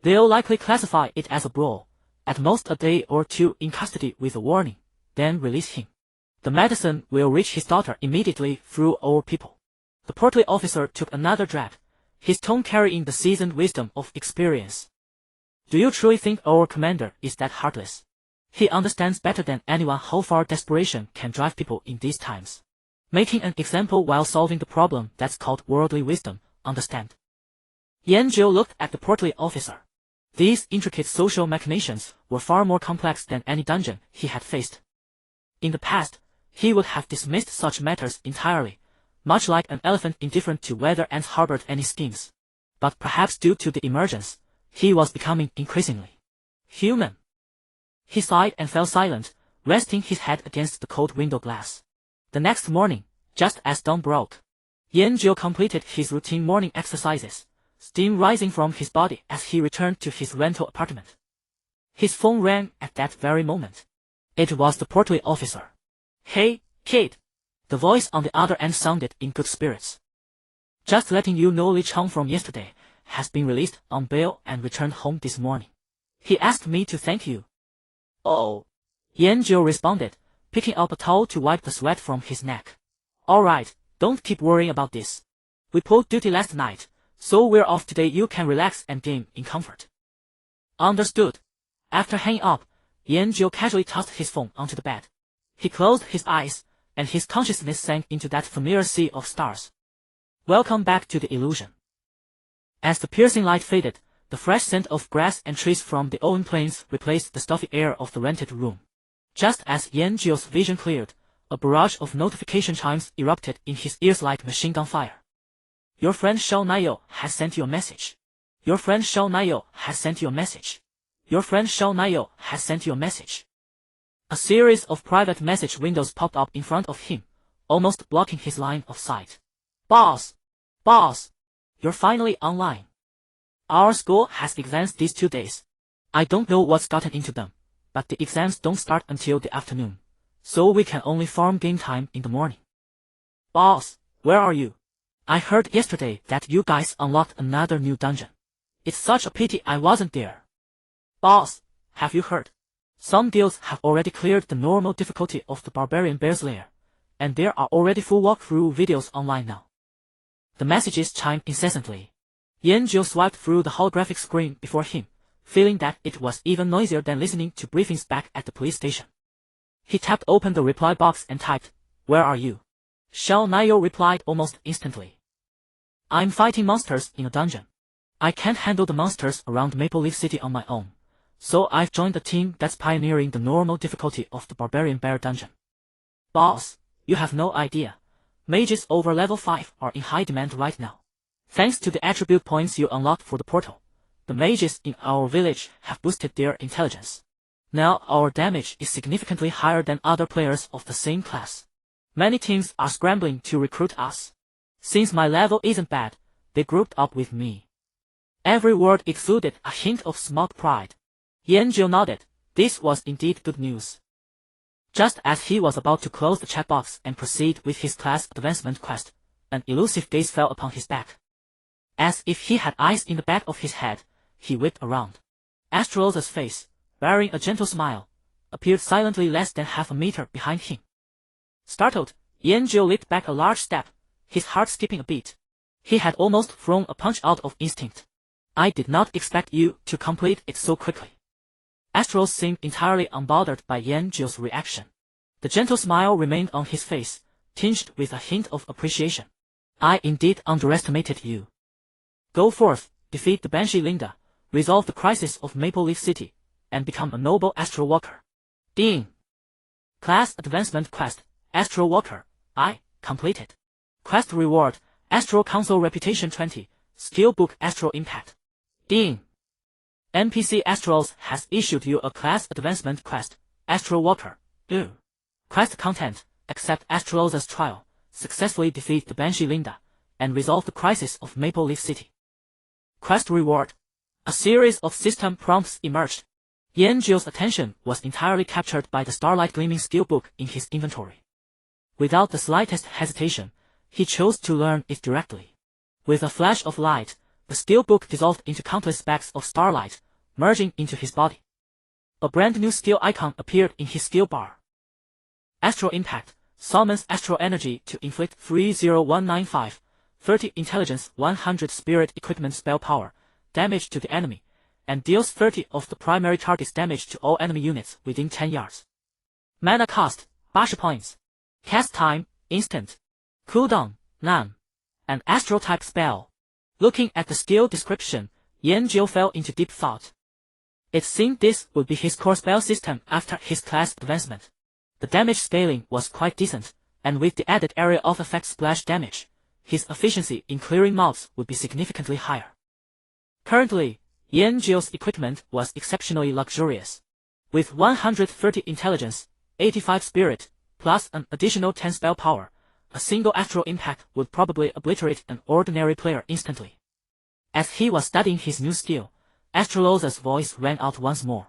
They'll likely classify it as a brawl, at most a day or two in custody with a warning, then release him. The medicine will reach his daughter immediately through our people. The portly officer took another drag, his tone carrying the seasoned wisdom of experience. Do you truly think our commander is that heartless? He understands better than anyone how far desperation can drive people in these times. Making an example while solving the problem, that's called worldly wisdom, understand? Yanzhou looked at the portly officer. These intricate social machinations were far more complex than any dungeon he had faced. In the past, he would have dismissed such matters entirely, much like an elephant indifferent to whether ants harbored any schemes. But perhaps due to the emergence, he was becoming increasingly human. He sighed and fell silent, resting his head against the cold window glass. The next morning, just as dawn broke, Yanzhou completed his routine morning exercises, steam rising from his body as he returned to his rental apartment. His phone rang at that very moment. It was the portly officer. Hey, kid. The voice on the other end sounded in good spirits. Just letting you know Li Chang from yesterday has been released on bail and returned home this morning. He asked me to thank you. Oh. Yanzhou responded, picking up a towel to wipe the sweat from his neck. Alright, don't keep worrying about this. We pulled duty last night, so we're off today. You can relax and game in comfort. Understood. After hanging up, Yanzhou casually tossed his phone onto the bed. He closed his eyes, and his consciousness sank into that familiar sea of stars. Welcome back to the illusion. As the piercing light faded, the fresh scent of grass and trees from the open plains replaced the stuffy air of the rented room. Just as Yanzhou's vision cleared, a barrage of notification chimes erupted in his ears like machine gun fire. Your friend Shao Nayo has sent you a message. Your friend Shao Nayo has sent you a message. Your friend Shao Nayo has sent you a message. A series of private message windows popped up in front of him, almost blocking his line of sight. Boss! Boss! You're finally online. Our school has exams these 2 days. I don't know what's gotten into them, but the exams don't start until the afternoon, so we can only farm game time in the morning. Boss, where are you? I heard yesterday that you guys unlocked another new dungeon. It's such a pity I wasn't there. Boss, have you heard? Some guilds have already cleared the normal difficulty of the Barbarian Bear's Lair, and there are already full walkthrough videos online now. The messages chimed incessantly. Yanzhou swiped through the holographic screen before him, feeling that it was even noisier than listening to briefings back at the police station. He tapped open the reply box and typed, "Where are you?" Shao Nayo replied almost instantly. "I'm fighting monsters in a dungeon. I can't handle the monsters around Maple Leaf City on my own, so I've joined a team that's pioneering the normal difficulty of the Barbarian Bear dungeon." Boss, you have no idea. Mages over level 5 are in high demand right now. Thanks to the attribute points you unlocked for the portal, the mages in our village have boosted their intelligence. Now our damage is significantly higher than other players of the same class. Many teams are scrambling to recruit us. Since my level isn't bad, they grouped up with me. Every word exuded a hint of smug pride. Yanzhou nodded. This was indeed good news. Just as he was about to close the chat box and proceed with his class advancement quest, an elusive gaze fell upon his back. As if he had eyes in the back of his head, he whipped around. Astrol's face, bearing a gentle smile, appeared silently less than half a meter behind him. Startled, Yanzhou leaped back a large step, his heart skipping a beat. He had almost thrown a punch out of instinct. I did not expect you to complete it so quickly. Astros seemed entirely unbothered by Yanzhou's reaction. The gentle smile remained on his face, tinged with a hint of appreciation. I indeed underestimated you. Go forth, defeat the Banshee Linda, resolve the crisis of Maple Leaf City, and become a noble Astral Walker. Ding! Class Advancement Quest, Astral Walker, I, completed. Quest Reward, Astral Council Reputation 20, Skill Book Astral Impact. Ding! NPC Astrals has issued you a Class Advancement Quest, Astral Walker. Quest content: accept Astrolosa's trial, successfully defeat the Banshee Linda, and resolve the crisis of Maple Leaf City. Quest reward: a series of system prompts emerged. Yanjio's attention was entirely captured by the starlight gleaming skill book in his inventory. Without the slightest hesitation, he chose to learn it directly. With a flash of light, the skill book dissolved into countless specks of starlight, merging into his body. A brand new skill icon appeared in his skill bar. Astral Impact summons astral energy to inflict 30195, 30 intelligence 100 spirit equipment spell power, damage to the enemy, and deals 30 of the primary target's damage to all enemy units within 10 yards. Mana cost, 80 points. Cast time, instant. Cooldown, none. An astral type spell. Looking at the skill description, Yanjio fell into deep thought. It seemed this would be his core spell system after his class advancement. The damage scaling was quite decent, and with the added area of effect splash damage, his efficiency in clearing mobs would be significantly higher. Currently, Yanjio's equipment was exceptionally luxurious. With 130 intelligence, 85 spirit, plus an additional 10 spell power, a single astral impact would probably obliterate an ordinary player instantly. As he was studying his new skill, Astrolosa's voice rang out once more.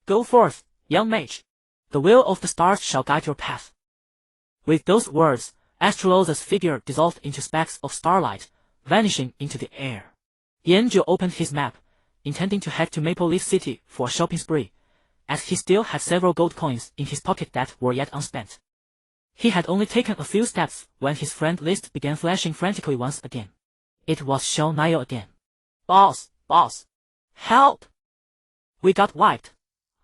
Go forth, young mage. The will of the stars shall guide your path. With those words, Astrolosa's figure dissolved into specks of starlight, vanishing into the air. Yanjio opened his map, intending to head to Maple Leaf City for a shopping spree, as he still had several gold coins in his pocket that were yet unspent. He had only taken a few steps when his friend list began flashing frantically once again. It was Xiao Nayo again. Boss, help! We got wiped.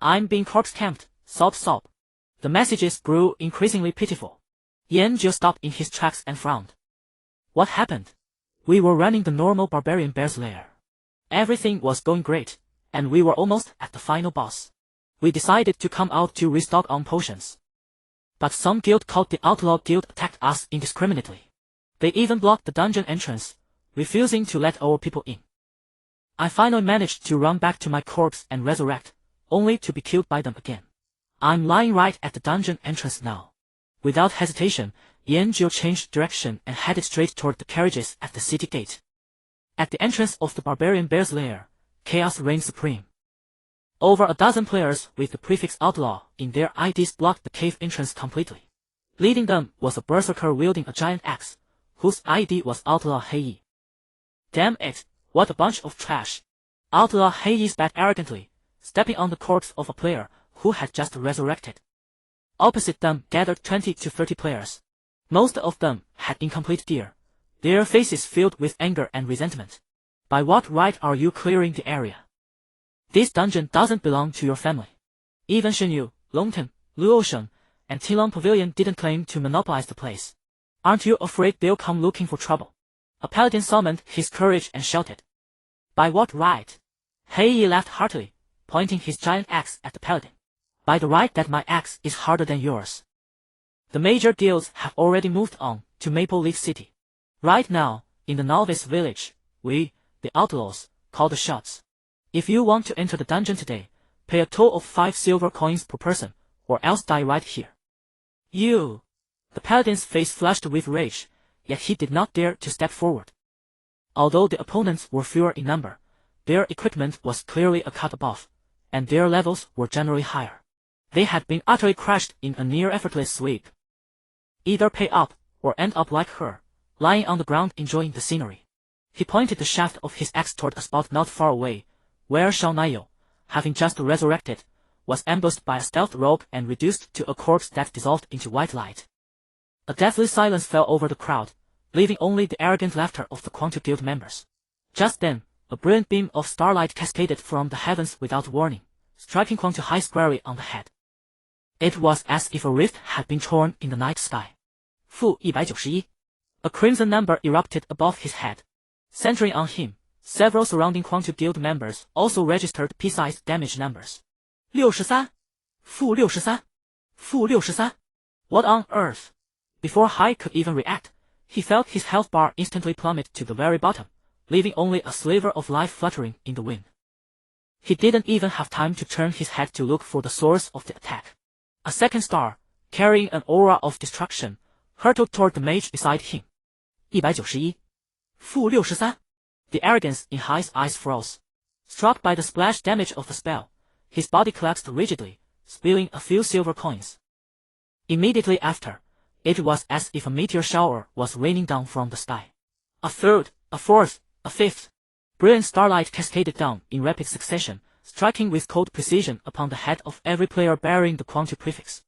I'm being corpse-camped, sob. The messages grew increasingly pitiful. Yanjio stopped in his tracks and frowned. What happened? We were running the normal barbarian bear's lair. Everything was going great, and we were almost at the final boss. We decided to come out to restock on potions. But some guild called the Outlaw Guild attacked us indiscriminately. They even blocked the dungeon entrance, refusing to let our people in. I finally managed to run back to my corpse and resurrect, only to be killed by them again. I'm lying right at the dungeon entrance now. Without hesitation, Yanjio changed direction and headed straight toward the carriages at the city gate. At the entrance of the barbarian bear's lair, chaos reigned supreme. Over a dozen players with the prefix outlaw in their IDs blocked the cave entrance completely. Leading them was a berserker wielding a giant axe, whose ID was Outlaw Heiyi. Damn it, what a bunch of trash. Outlaw Heiyi spat arrogantly, stepping on the corpse of a player who had just resurrected. Opposite them gathered 20 to 30 players. Most of them had incomplete gear, their faces filled with anger and resentment. By what right are you clearing the area? This dungeon doesn't belong to your family. Even Shenyu, Longten, Luosheng, and Tilong Pavilion didn't claim to monopolize the place. Aren't you afraid they'll come looking for trouble? A paladin summoned his courage and shouted. By what right? Heiyi laughed heartily, pointing his giant axe at the paladin. By the right that my axe is harder than yours. The major guilds have already moved on to Maple Leaf City. Right now, in the novice village, we, the outlaws, call the shots. If you want to enter the dungeon today, pay a toll of 5 silver coins per person, or else die right here. You! The paladin's face flushed with rage, yet he did not dare to step forward. Although the opponents were fewer in number, their equipment was clearly a cut above, and their levels were generally higher. They had been utterly crushed in a near-effortless sweep. Either pay up, or end up like her, lying on the ground enjoying the scenery. He pointed the shaft of his axe toward a spot not far away, where Xiao Nayo, having just resurrected, was ambushed by a stealth rogue and reduced to a corpse that dissolved into white light. A deathly silence fell over the crowd, leaving only the arrogant laughter of the Quantu Guild members. Just then, a brilliant beam of starlight cascaded from the heavens without warning, striking Quantu High squarely on the head. It was as if a rift had been torn in the night sky. -191. A crimson number erupted above his head. Centering on him, several surrounding Quantu Guild members also registered pea-sized damage numbers. 63. -63. -63. What on earth? Before Hai could even react, he felt his health bar instantly plummet to the very bottom, leaving only a sliver of life fluttering in the wind. He didn't even have time to turn his head to look for the source of the attack. A second star, carrying an aura of destruction, hurtled toward the mage beside him. 191. -63. The arrogance in Hai's eyes froze. Struck by the splash damage of the spell, his body collapsed rigidly, spilling a few silver coins. Immediately after, it was as if a meteor shower was raining down from the sky. A third, a fourth, a fifth. Brilliant starlight cascaded down in rapid succession, striking with cold precision upon the head of every player bearing the Quantum prefix.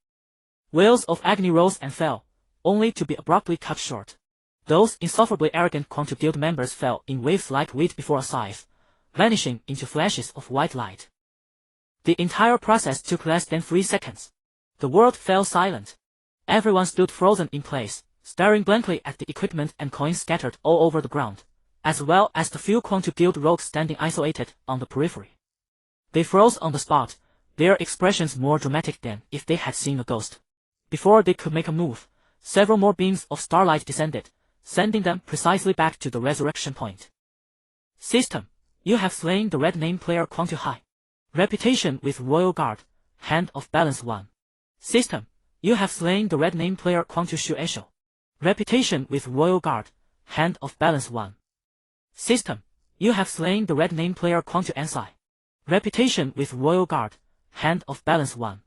Wails of agony rose and fell, only to be abruptly cut short. Those insufferably arrogant Quantum Guild members fell in waves like wheat before a scythe, vanishing into flashes of white light. The entire process took less than 3 seconds. The world fell silent. Everyone stood frozen in place, staring blankly at the equipment and coins scattered all over the ground, as well as the few Quantum Guild rogues standing isolated on the periphery. They froze on the spot, their expressions more dramatic than if they had seen a ghost. Before they could make a move, several more beams of starlight descended, sending them precisely back to the resurrection point. System, you have slain the red name player Quantum Hai. Reputation with Royal Guard, Hand of Balance 1. System, you have slain the red name player Quantum Shu Esho. Reputation with Royal Guard, Hand of Balance 1. System, you have slain the red name player Quantum Ansai. Reputation with Royal Guard, Hand of Balance 1.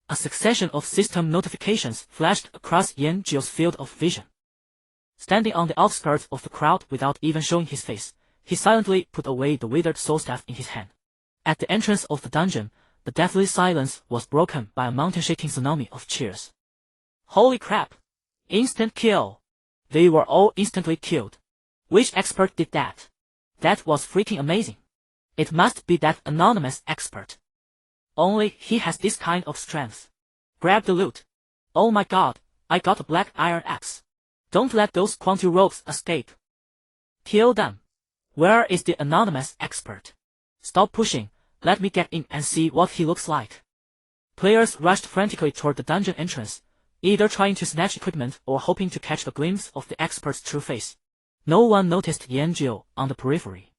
A succession of system notifications flashed across Yan Zhou's field of vision. Standing on the outskirts of the crowd without even showing his face, he silently put away the withered soul staff in his hand. At the entrance of the dungeon, the deathly silence was broken by a mountain-shaking tsunami of cheers. Holy crap! Instant kill! They were all instantly killed. Which expert did that? That was freaking amazing. It must be that anonymous expert. Only he has this kind of strength. Grab the loot. Oh my god, I got a black iron axe. Don't let those Quantum rogues escape. Kill them. Where is the anonymous expert? Stop pushing, let me get in and see what he looks like. Players rushed frantically toward the dungeon entrance, either trying to snatch equipment or hoping to catch a glimpse of the expert's true face. No one noticed Yan Zhou on the periphery.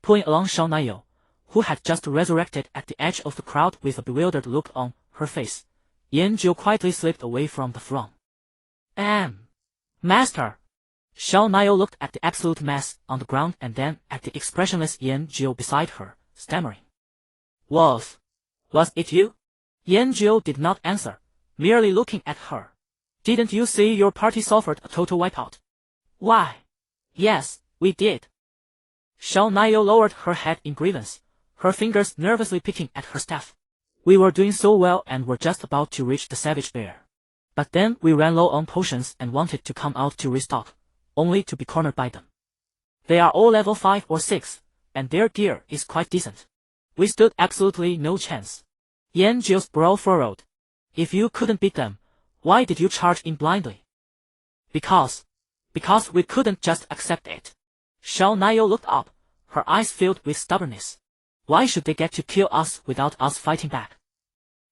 Pulling along Shao Nayo, who had just resurrected at the edge of the crowd with a bewildered look on her face, Yan Zhou quietly slipped away from the throng. Master! Shao Nayo looked at the absolute mess on the ground and then at the expressionless Yan Zhou beside her, stammering. Was it you? Yan Zhou did not answer, merely looking at her. Didn't you see your party suffered a total wipeout? Why? Yes, we did. Shao Nayo lowered her head in grievance, her fingers nervously picking at her staff. We were doing so well and were just about to reach the savage bear. But then we ran low on potions and wanted to come out to restock, only to be cornered by them. They are all level 5 or 6, and their gear is quite decent. We stood absolutely no chance. Yan Zhou's brow furrowed. If you couldn't beat them, why did you charge in blindly? Because we couldn't just accept it. Shao Nayo looked up, her eyes filled with stubbornness. Why should they get to kill us without us fighting back?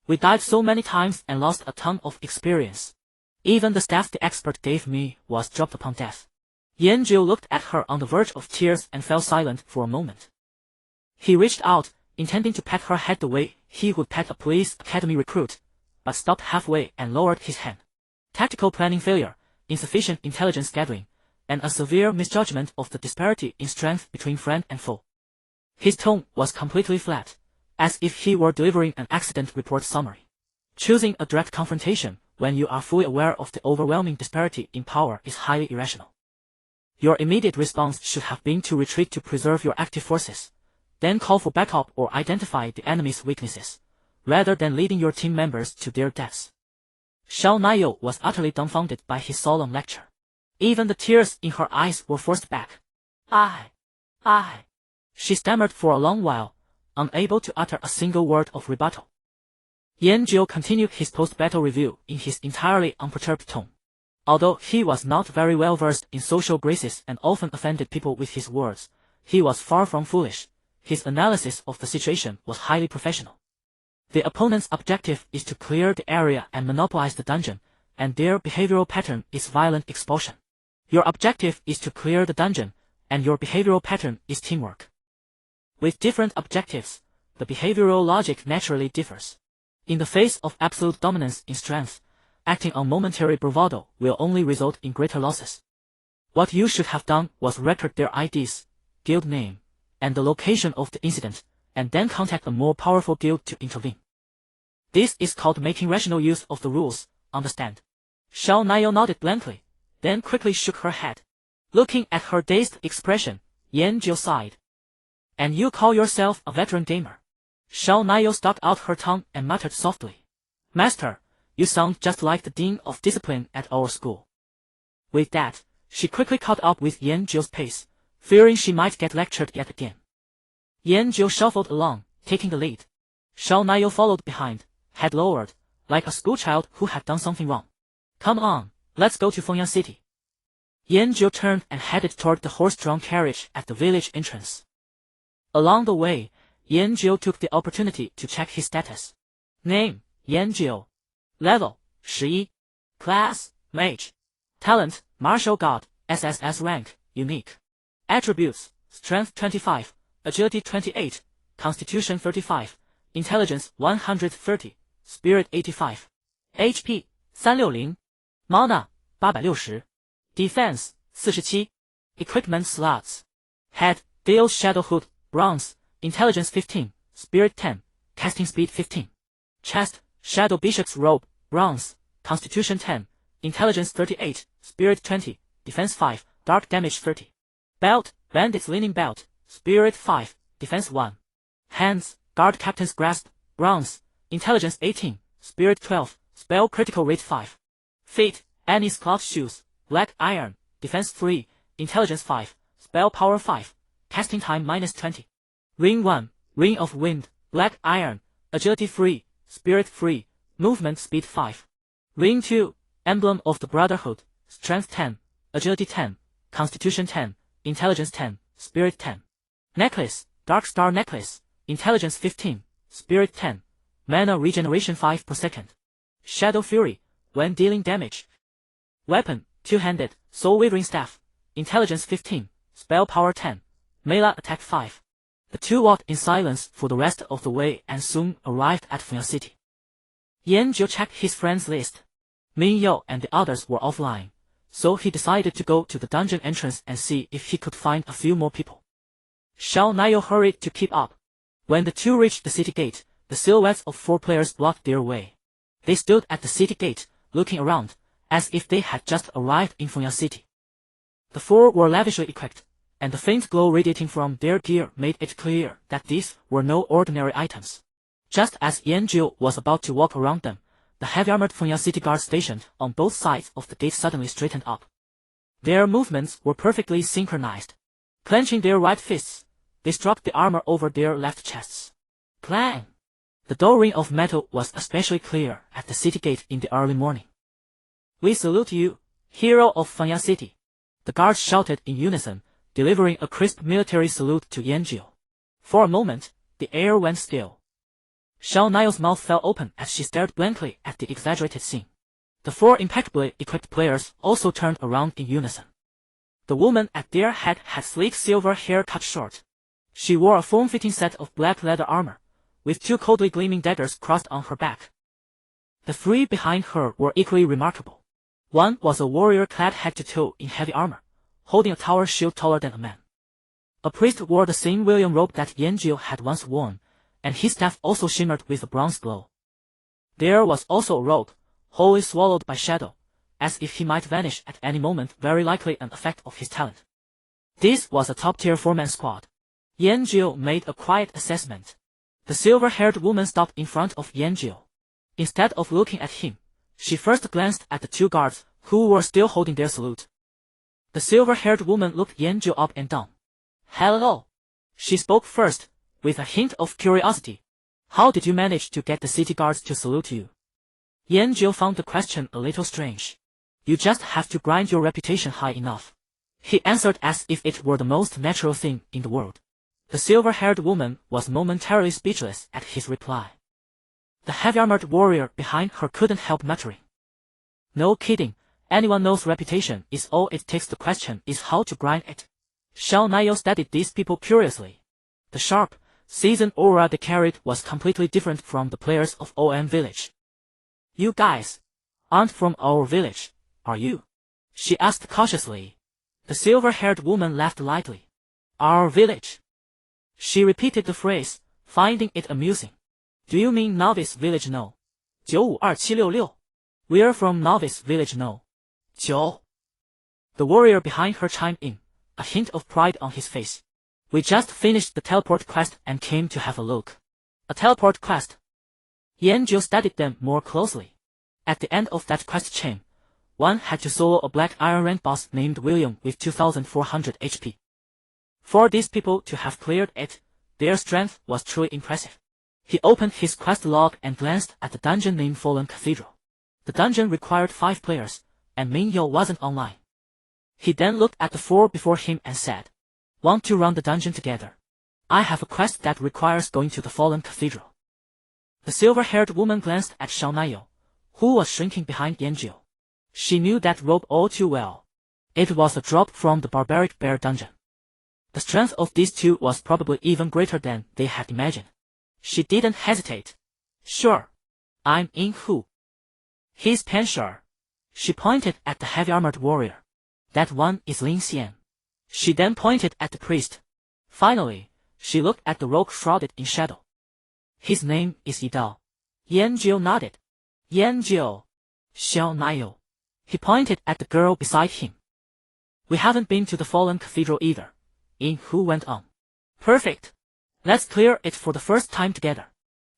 We died so many times and lost a ton of experience. Even the staff the expert gave me was dropped upon death. Yan Zhou looked at her on the verge of tears and fell silent for a moment. He reached out, intending to pat her head the way he would pat a police academy recruit, but stopped halfway and lowered his hand. Tactical planning failure, insufficient intelligence gathering, and a severe misjudgment of the disparity in strength between friend and foe. His tone was completely flat, as if he were delivering an accident report summary. Choosing a direct confrontation when you are fully aware of the overwhelming disparity in power is highly irrational. Your immediate response should have been to retreat to preserve your active forces, then call for backup or identify the enemy's weaknesses, rather than leading your team members to their deaths. Shao Nayo was utterly dumbfounded by his solemn lecture. Even the tears in her eyes were forced back. She stammered for a long while, unable to utter a single word of rebuttal. Yan Zhou continued his post-battle review in his entirely unperturbed tone. Although he was not very well versed in social graces and often offended people with his words, he was far from foolish. His analysis of the situation was highly professional. The opponent's objective is to clear the area and monopolize the dungeon, and their behavioral pattern is violent expulsion. Your objective is to clear the dungeon, and your behavioral pattern is teamwork. With different objectives, the behavioral logic naturally differs. In the face of absolute dominance in strength, acting on momentary bravado will only result in greater losses. What you should have done was record their IDs, guild name, and the location of the incident, and then contact a more powerful guild to intervene. This is called making rational use of the rules, understand? Xiao Niao nodded blankly, then quickly shook her head. Looking at her dazed expression, Yan Jiu sighed. And you call yourself a veteran gamer? Xiao Niao stuck out her tongue and muttered softly. Master, you sound just like the Dean of Discipline at our school. With that, she quickly caught up with Yan Jiu's pace, fearing she might get lectured yet again. Yan Jiu shuffled along, taking the lead. Xiao Niao followed behind, head lowered, like a schoolchild who had done something wrong. Come on, let's go to Fengyang City. Yan Jiu turned and headed toward the horse-drawn carriage at the village entrance. Along the way, Yan Jiu took the opportunity to check his status. Name, Yan Jiu. Level, 11. Class, Mage. Talent, Martial God, SSS-rank, unique. Attributes, Strength 25, Agility 28, Constitution 35, Intelligence 130, Spirit 85. HP, 360. Mana, 860. Defense, 47. Equipment slots. Head, Deals Shadow Hood, Bronze, Intelligence 15, Spirit 10, Casting Speed 15. Chest, Shadow Bishop's Robe, Bronze, Constitution 10, Intelligence 38, Spirit 20, Defense 5, Dark Damage 30. Belt, Bandit's Leaning Belt, Spirit 5, Defense 1. Hands, Guard Captain's Grasp, Bronze, Intelligence 18, Spirit 12, Spell Critical Rate 5. Feet, Annie's Cloth Shoes, Black Iron, Defense 3, Intelligence 5, Spell Power 5, Casting Time -20. Ring 1, Ring of Wind, Black Iron, Agility 3, Spirit 3, Movement Speed 5. Ring 2, Emblem of the Brotherhood, Strength 10, Agility 10, Constitution 10, Intelligence 10, Spirit 10. Necklace, Dark Star Necklace, Intelligence 15, Spirit 10, Mana Regeneration 5 per second. Shadow Fury, when dealing damage. Weapon, Two-handed, Soul Wavering Staff, Intelligence 15, Spell Power 10, Melee Attack 5. The two walked in silence for the rest of the way and soon arrived at Fengyang City. Yan Jiu checked his friends list. Min Yao and the others were offline, so he decided to go to the dungeon entrance and see if he could find a few more people. Xiao Niao hurried to keep up. When the two reached the city gate, the silhouettes of 4 players blocked their way. They stood at the city gate, looking around, as if they had just arrived in Fengyang City. The 4 were lavishly equipped, and the faint glow radiating from their gear made it clear that these were no ordinary items. Just as Yan Jiu was about to walk around them, the heavy-armored Fengyang City guards stationed on both sides of the gate suddenly straightened up. Their movements were perfectly synchronized. Clenching their right fists, they struck the armor over their left chests. Clang! The door ring of metal was especially clear at the city gate in the early morning. We salute you, hero of Fengyang City. The guards shouted in unison, delivering a crisp military salute to Yan Jiu. For a moment, the air went still. Xiao Niao's mouth fell open as she stared blankly at the exaggerated scene. The 4 impeccably equipped players also turned around in unison. The woman at their head had sleek silver hair cut short. She wore a form-fitting set of black leather armor, with 2 coldly gleaming daggers crossed on her back. The 3 behind her were equally remarkable. One was a warrior clad head to toe in heavy armor, holding a tower shield taller than a man. A priest wore the same William robe that Yan Jiu had once worn, and his staff also shimmered with a bronze glow. There was also a rogue, wholly swallowed by shadow, as if he might vanish at any moment, very likely an effect of his talent. This was a top-tier 4-man squad. Yan Jiu made a quiet assessment. The silver-haired woman stopped in front of Yan Jiu. Instead of looking at him, she first glanced at the 2 guards, who were still holding their salute. The silver-haired woman looked Yan Jiu up and down. Hello. She spoke first, with a hint of curiosity. How did you manage to get the city guards to salute you? Yan Jiu found the question a little strange. You just have to grind your reputation high enough. He answered as if it were the most natural thing in the world. The silver-haired woman was momentarily speechless at his reply. The heavy-armored warrior behind her couldn't help muttering. No kidding, anyone knows reputation is all it takes. The question is how to grind it. Xiao Niao studied these people curiously. The sharp, seasoned aura they carried was completely different from the players of OM Village. You guys, "Aren't from our village, are you?" she asked cautiously. The silver-haired woman laughed lightly. "Our village?" She repeated the phrase, finding it amusing. "Do you mean novice village no? 952766. We're from novice village no. 9. The warrior behind her chimed in, a hint of pride on his face. "We just finished the teleport quest and came to have a look." "A teleport quest?" Yanjiu studied them more closely. At the end of that quest chain, one had to solo a black iron rank boss named William with 2400 HP. For these people to have cleared it, their strength was truly impressive. He opened his quest log and glanced at the dungeon named Fallen Cathedral. The dungeon required 5 players, and Mingyou wasn't online. He then looked at the 4 before him and said, "Want to run the dungeon together? I have a quest that requires going to the Fallen Cathedral." The silver-haired woman glanced at Xiaonayo, who was shrinking behind Yanjiu. She knew that rope all too well. It was a drop from the barbaric bear dungeon. The strength of these two was probably even greater than they had imagined. She didn't hesitate. "Sure. I'm in who?" "He's Panshar." She pointed at the heavy-armored warrior. "That one is Lin Xian." She then pointed at the priest. Finally, she looked at the rogue shrouded in shadow. "His name is Yidao." Yanjiu nodded. "Yanjiu." Xiaonayo. He pointed at the girl beside him. "We haven't been to the Fallen Cathedral either," In Hu went on. "Perfect. Let's clear it for the first time together."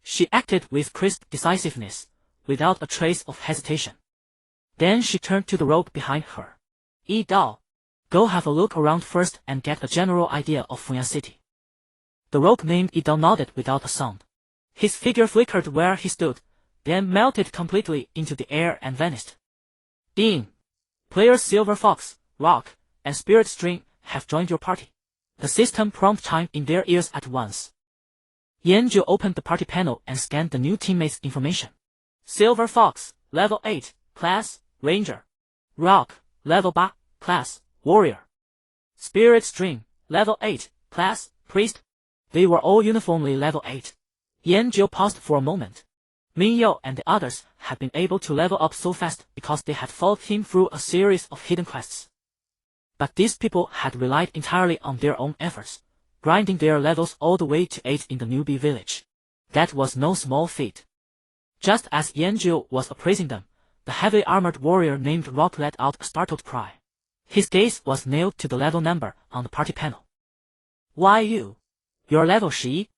She acted with crisp decisiveness, without a trace of hesitation. Then she turned to the rogue behind her. "Yi Dao, go have a look around first and get a general idea of Fuyan City." The rogue named Yi Dao nodded without a sound. His figure flickered where he stood, then melted completely into the air and vanished. "Ding! Players Silver Fox, Rock, and Spirit String have joined your party." The system prompt chimed in their ears at once. Yanjiu opened the party panel and scanned the new teammates' information. Silver Fox, level 8, class, Ranger. Rock, level 8, class, Warrior. Spirit String, level 8, class, Priest. They were all uniformly level 8. Yanjiu paused for a moment. Mingyou and the others had been able to level up so fast because they had followed him through a series of hidden quests. But these people had relied entirely on their own efforts, grinding their levels all the way to 8 in the newbie village. That was no small feat. Just as Yanjiu was appraising them, the heavy-armored warrior named Rock let out a startled cry. His gaze was nailed to the level number on the party panel. "Why you? Your level Shi?"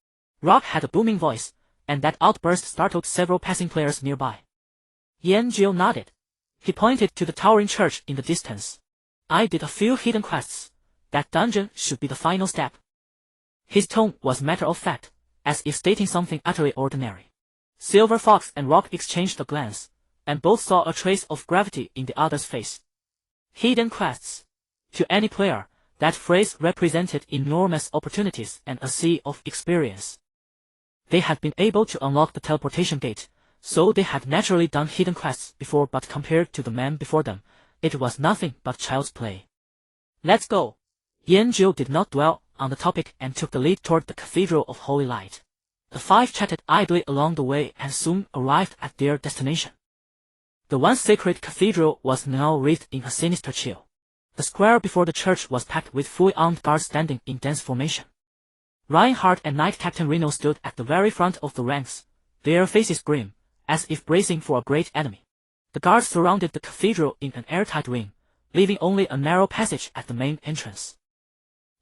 Rock had a booming voice, and that outburst startled several passing players nearby. Yanjiu nodded. He pointed to the towering church in the distance. "I did a few hidden quests. That dungeon should be the final step." His tone was matter-of-fact, as if stating something utterly ordinary. Silver Fox and Rock exchanged a glance, and both saw a trace of gravity in the other's face. Hidden quests. To any player, that phrase represented enormous opportunities and a sea of experience. They had been able to unlock the teleportation gate, so they had naturally done hidden quests before, but compared to the man before them, it was nothing but child's play. "Let's go." Yanjiu did not dwell on the topic and took the lead toward the Cathedral of Holy Light. The 5 chatted idly along the way and soon arrived at their destination. The once sacred cathedral was now wreathed in a sinister chill. The square before the church was packed with fully armed guards standing in dense formation. Reinhardt and Knight Captain Reno stood at the very front of the ranks, their faces grim, as if bracing for a great enemy. The guards surrounded the cathedral in an airtight ring, leaving only a narrow passage at the main entrance.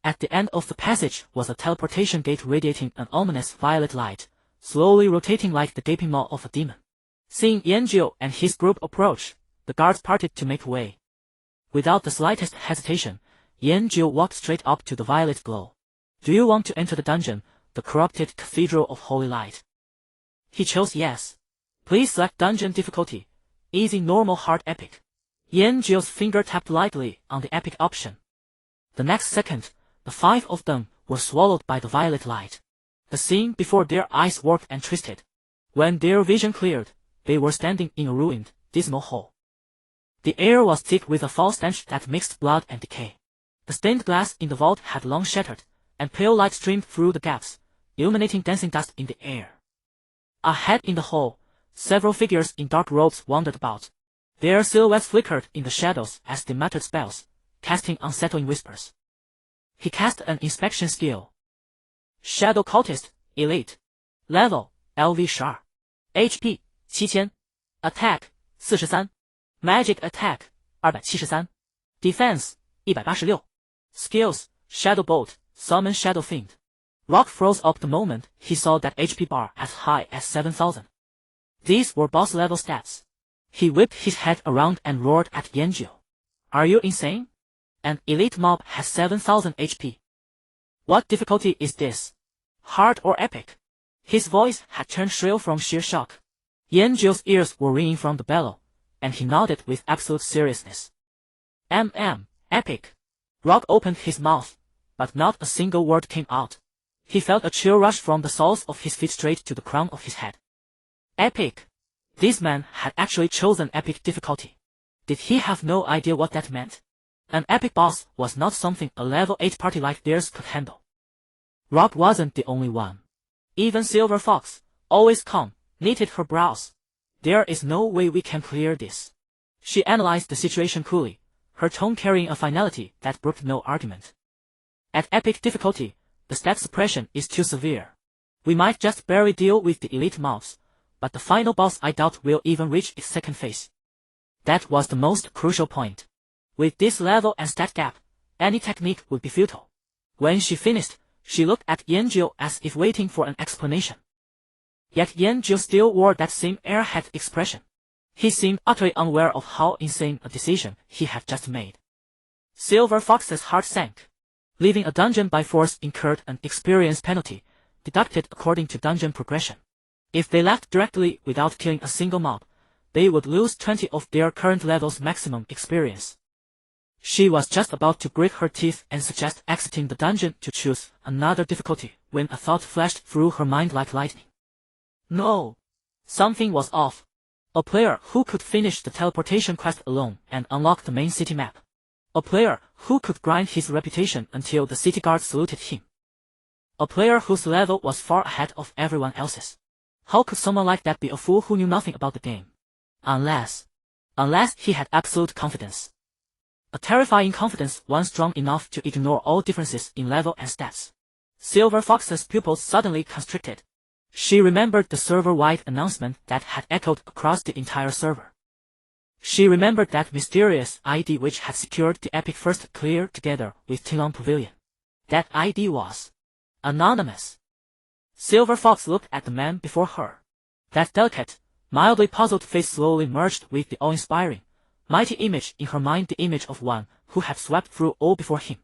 At the end of the passage was a teleportation gate radiating an ominous violet light, slowly rotating like the gaping maw of a demon. Seeing Yanjiu and his group approach, the guards parted to make way. Without the slightest hesitation, Yanjiu walked straight up to the violet glow. "Do you want to enter the dungeon, the corrupted Cathedral of Holy Light?" He chose yes. "Please select dungeon difficulty. Easy, normal, hard, epic." Yanjiu's finger tapped lightly on the epic option. The next second, the 5 of them were swallowed by the violet light. The scene before their eyes warped and twisted. When their vision cleared, they were standing in a ruined, dismal hall. The air was thick with a foul stench that mixed blood and decay. The stained glass in the vault had long shattered, and pale light streamed through the gaps, illuminating dancing dust in the air. Ahead in the hall, several figures in dark robes wandered about. Their silhouettes flickered in the shadows as they muttered spells, casting unsettling whispers. He cast an inspection skill. Shadow Cultist, Elite. Level, LV-12. HP, 7000. Attack, 43. Magic Attack, 273. Defense, 186. Skills, Shadow Bolt, Summon Shadow Fiend. Rock froze up the moment he saw that HP bar as high as 7000. These were boss level stats. He whipped his head around and roared at Yanjiu. Are you insane? An elite mob has 7000 HP. What difficulty is this? Hard or epic? His voice had turned shrill from sheer shock. Yanjiu's ears were ringing from the bellow, and he nodded with absolute seriousness. Epic. Rock opened his mouth, but not a single word came out. He felt a chill rush from the soles of his feet straight to the crown of his head. Epic. This man had actually chosen epic difficulty. Did he have no idea what that meant? An epic boss was not something a level 8 party like theirs could handle. Rock wasn't the only one. Even Silver Fox, always calm, knitted her brows. There is no way we can clear this. She analyzed the situation coolly, her tone carrying a finality that brooked no argument. At epic difficulty, the stat suppression is too severe. We might just barely deal with the elite mobs, but the final boss I doubt will even reach its second phase. That was the most crucial point. With this level and stat gap, any technique would be futile. When she finished, she looked at Yanjiu as if waiting for an explanation. Yet Yanjiu still wore that same airhead expression. He seemed utterly unaware of how insane a decision he had just made. Silver Fox's heart sank. Leaving a dungeon by force incurred an experience penalty, deducted according to dungeon progression. If they left directly without killing a single mob, they would lose 20 of their current level's maximum experience. She was just about to grit her teeth and suggest exiting the dungeon to choose another difficulty when a thought flashed through her mind like lightning. No. Something was off. A player who could finish the teleportation quest alone and unlock the main city map. A player who could grind his reputation until the city guard saluted him. A player whose level was far ahead of everyone else's. How could someone like that be a fool who knew nothing about the game? Unless he had absolute confidence. A terrifying confidence one strong enough to ignore all differences in level and stats. Silver Fox's pupils suddenly constricted. She remembered the server-wide announcement that had echoed across the entire server. She remembered that mysterious ID which had secured the epic first clear together with Tilon Pavilion. That ID was anonymous. Silver Fox looked at the man before her. That delicate, mildly puzzled face slowly merged with the awe-inspiring, mighty image in her mind, the image of one who had swept through all before him.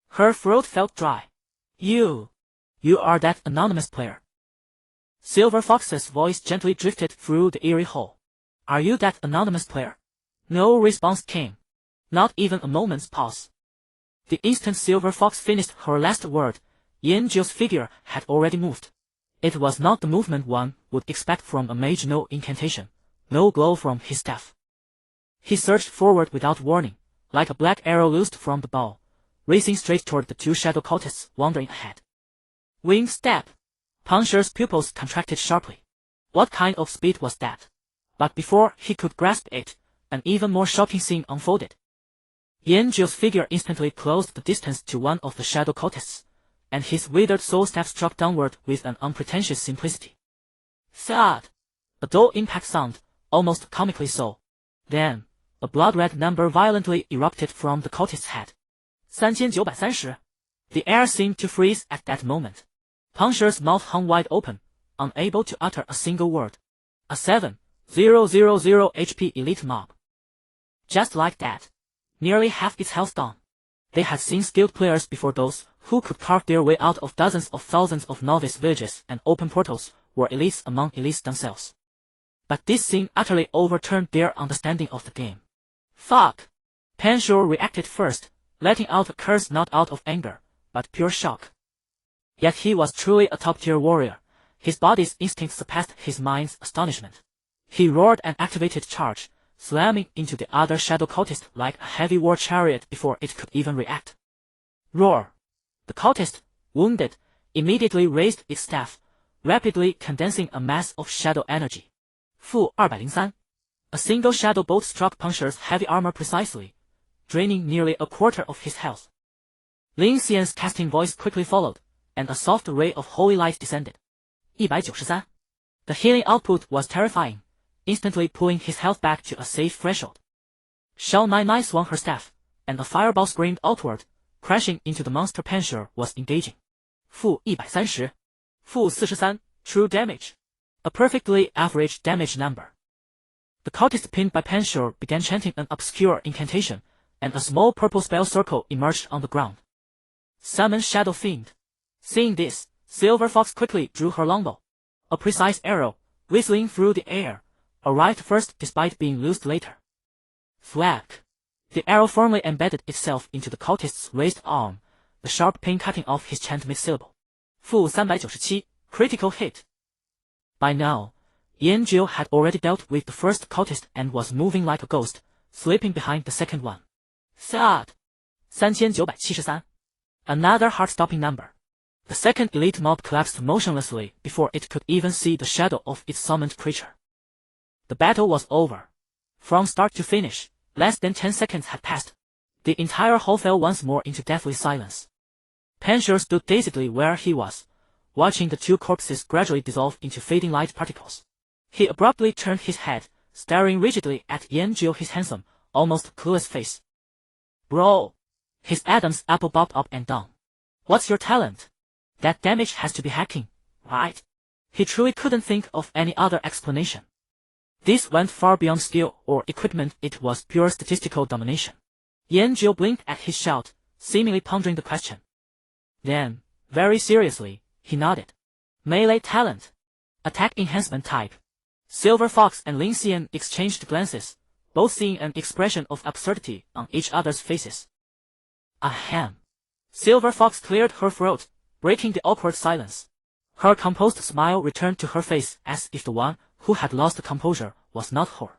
Her throat felt dry. You are that anonymous player. Silver Fox's voice gently drifted through the eerie hall. Are you that anonymous player? No response came. Not even a moment's pause. The instant Silver Fox finished her last word, Yanjiu's figure had already moved. It was not the movement one would expect from a mage, no incantation, no glow from his staff. He surged forward without warning, like a black arrow loosed from the bow, racing straight toward the two shadow cultists wandering ahead. Wing step! Punisher's pupils contracted sharply. What kind of speed was that? But before he could grasp it, an even more shocking scene unfolded. Yanjiu's figure instantly closed the distance to one of the shadow cultists, and his withered soul staff struck downward with an unpretentious simplicity. Thud! A dull impact sound, almost comically so. Then, a blood-red number violently erupted from the cultist's head. 3930. The air seemed to freeze at that moment. Punisher's mouth hung wide open, unable to utter a single word. A 7,000 HP elite mob. Just like that. Nearly half its health gone. They had seen skilled players before. Those who could carve their way out of dozens of thousands of novice villages and open portals were elites among elites themselves. But this scene utterly overturned their understanding of the game. Fuck! Pensure reacted first, letting out a curse not out of anger, but pure shock. Yet he was truly a top-tier warrior. His body's instinct surpassed his mind's astonishment. He roared and activated charge, slamming into the other shadow cultist like a heavy war chariot before it could even react. Roar! The cultist, wounded, immediately raised its staff, rapidly condensing a mass of shadow energy. -203. A single shadow bolt struck Puncture's heavy armor precisely, draining nearly a quarter of his health. Lin Xian's casting voice quickly followed, and a soft ray of holy light descended. 193. The healing output was terrifying, instantly pulling his health back to a safe threshold. Xiao Nai swung her staff, and a fireball screamed outward, crashing into the monster Puncture was engaging. -130. -43. True damage. A perfectly average damage number. The cultist pinned by Puncture began chanting an obscure incantation, and a small purple spell circle emerged on the ground. Summon Shadow Fiend. Seeing this, Silver Fox quickly drew her longbow. A precise arrow, whistling through the air, arrived first despite being loosed later. Thwack! The arrow firmly embedded itself into the cultist's raised arm, the sharp pain cutting off his chant mid-syllable. -397. Critical hit. By now, Yanjiu had already dealt with the first cultist and was moving like a ghost, slipping behind the second one. Thud! 3973. Another heart-stopping number. The second elite mob collapsed motionlessly before it could even see the shadow of its summoned creature. The battle was over. From start to finish, less than 10 seconds had passed. The entire hall fell once more into deathly silence. Puncture stood dazedly where he was, watching the two corpses gradually dissolve into fading light particles. He abruptly turned his head, staring rigidly at Yanjiu, his handsome, almost clueless face. Bro! His Adam's apple bobbed up and down. What's your talent? That damage has to be hacking, right? He truly couldn't think of any other explanation. This went far beyond skill or equipment, it was pure statistical domination. Yanjiu blinked at his shout, seemingly pondering the question. Then, very seriously, he nodded. Melee talent. Attack enhancement type. Silver Fox and Lin Xian exchanged glances, both seeing an expression of absurdity on each other's faces. Ahem. Silver Fox cleared her throat, breaking the awkward silence. Her composed smile returned to her face as if the one who had lost composure was not her.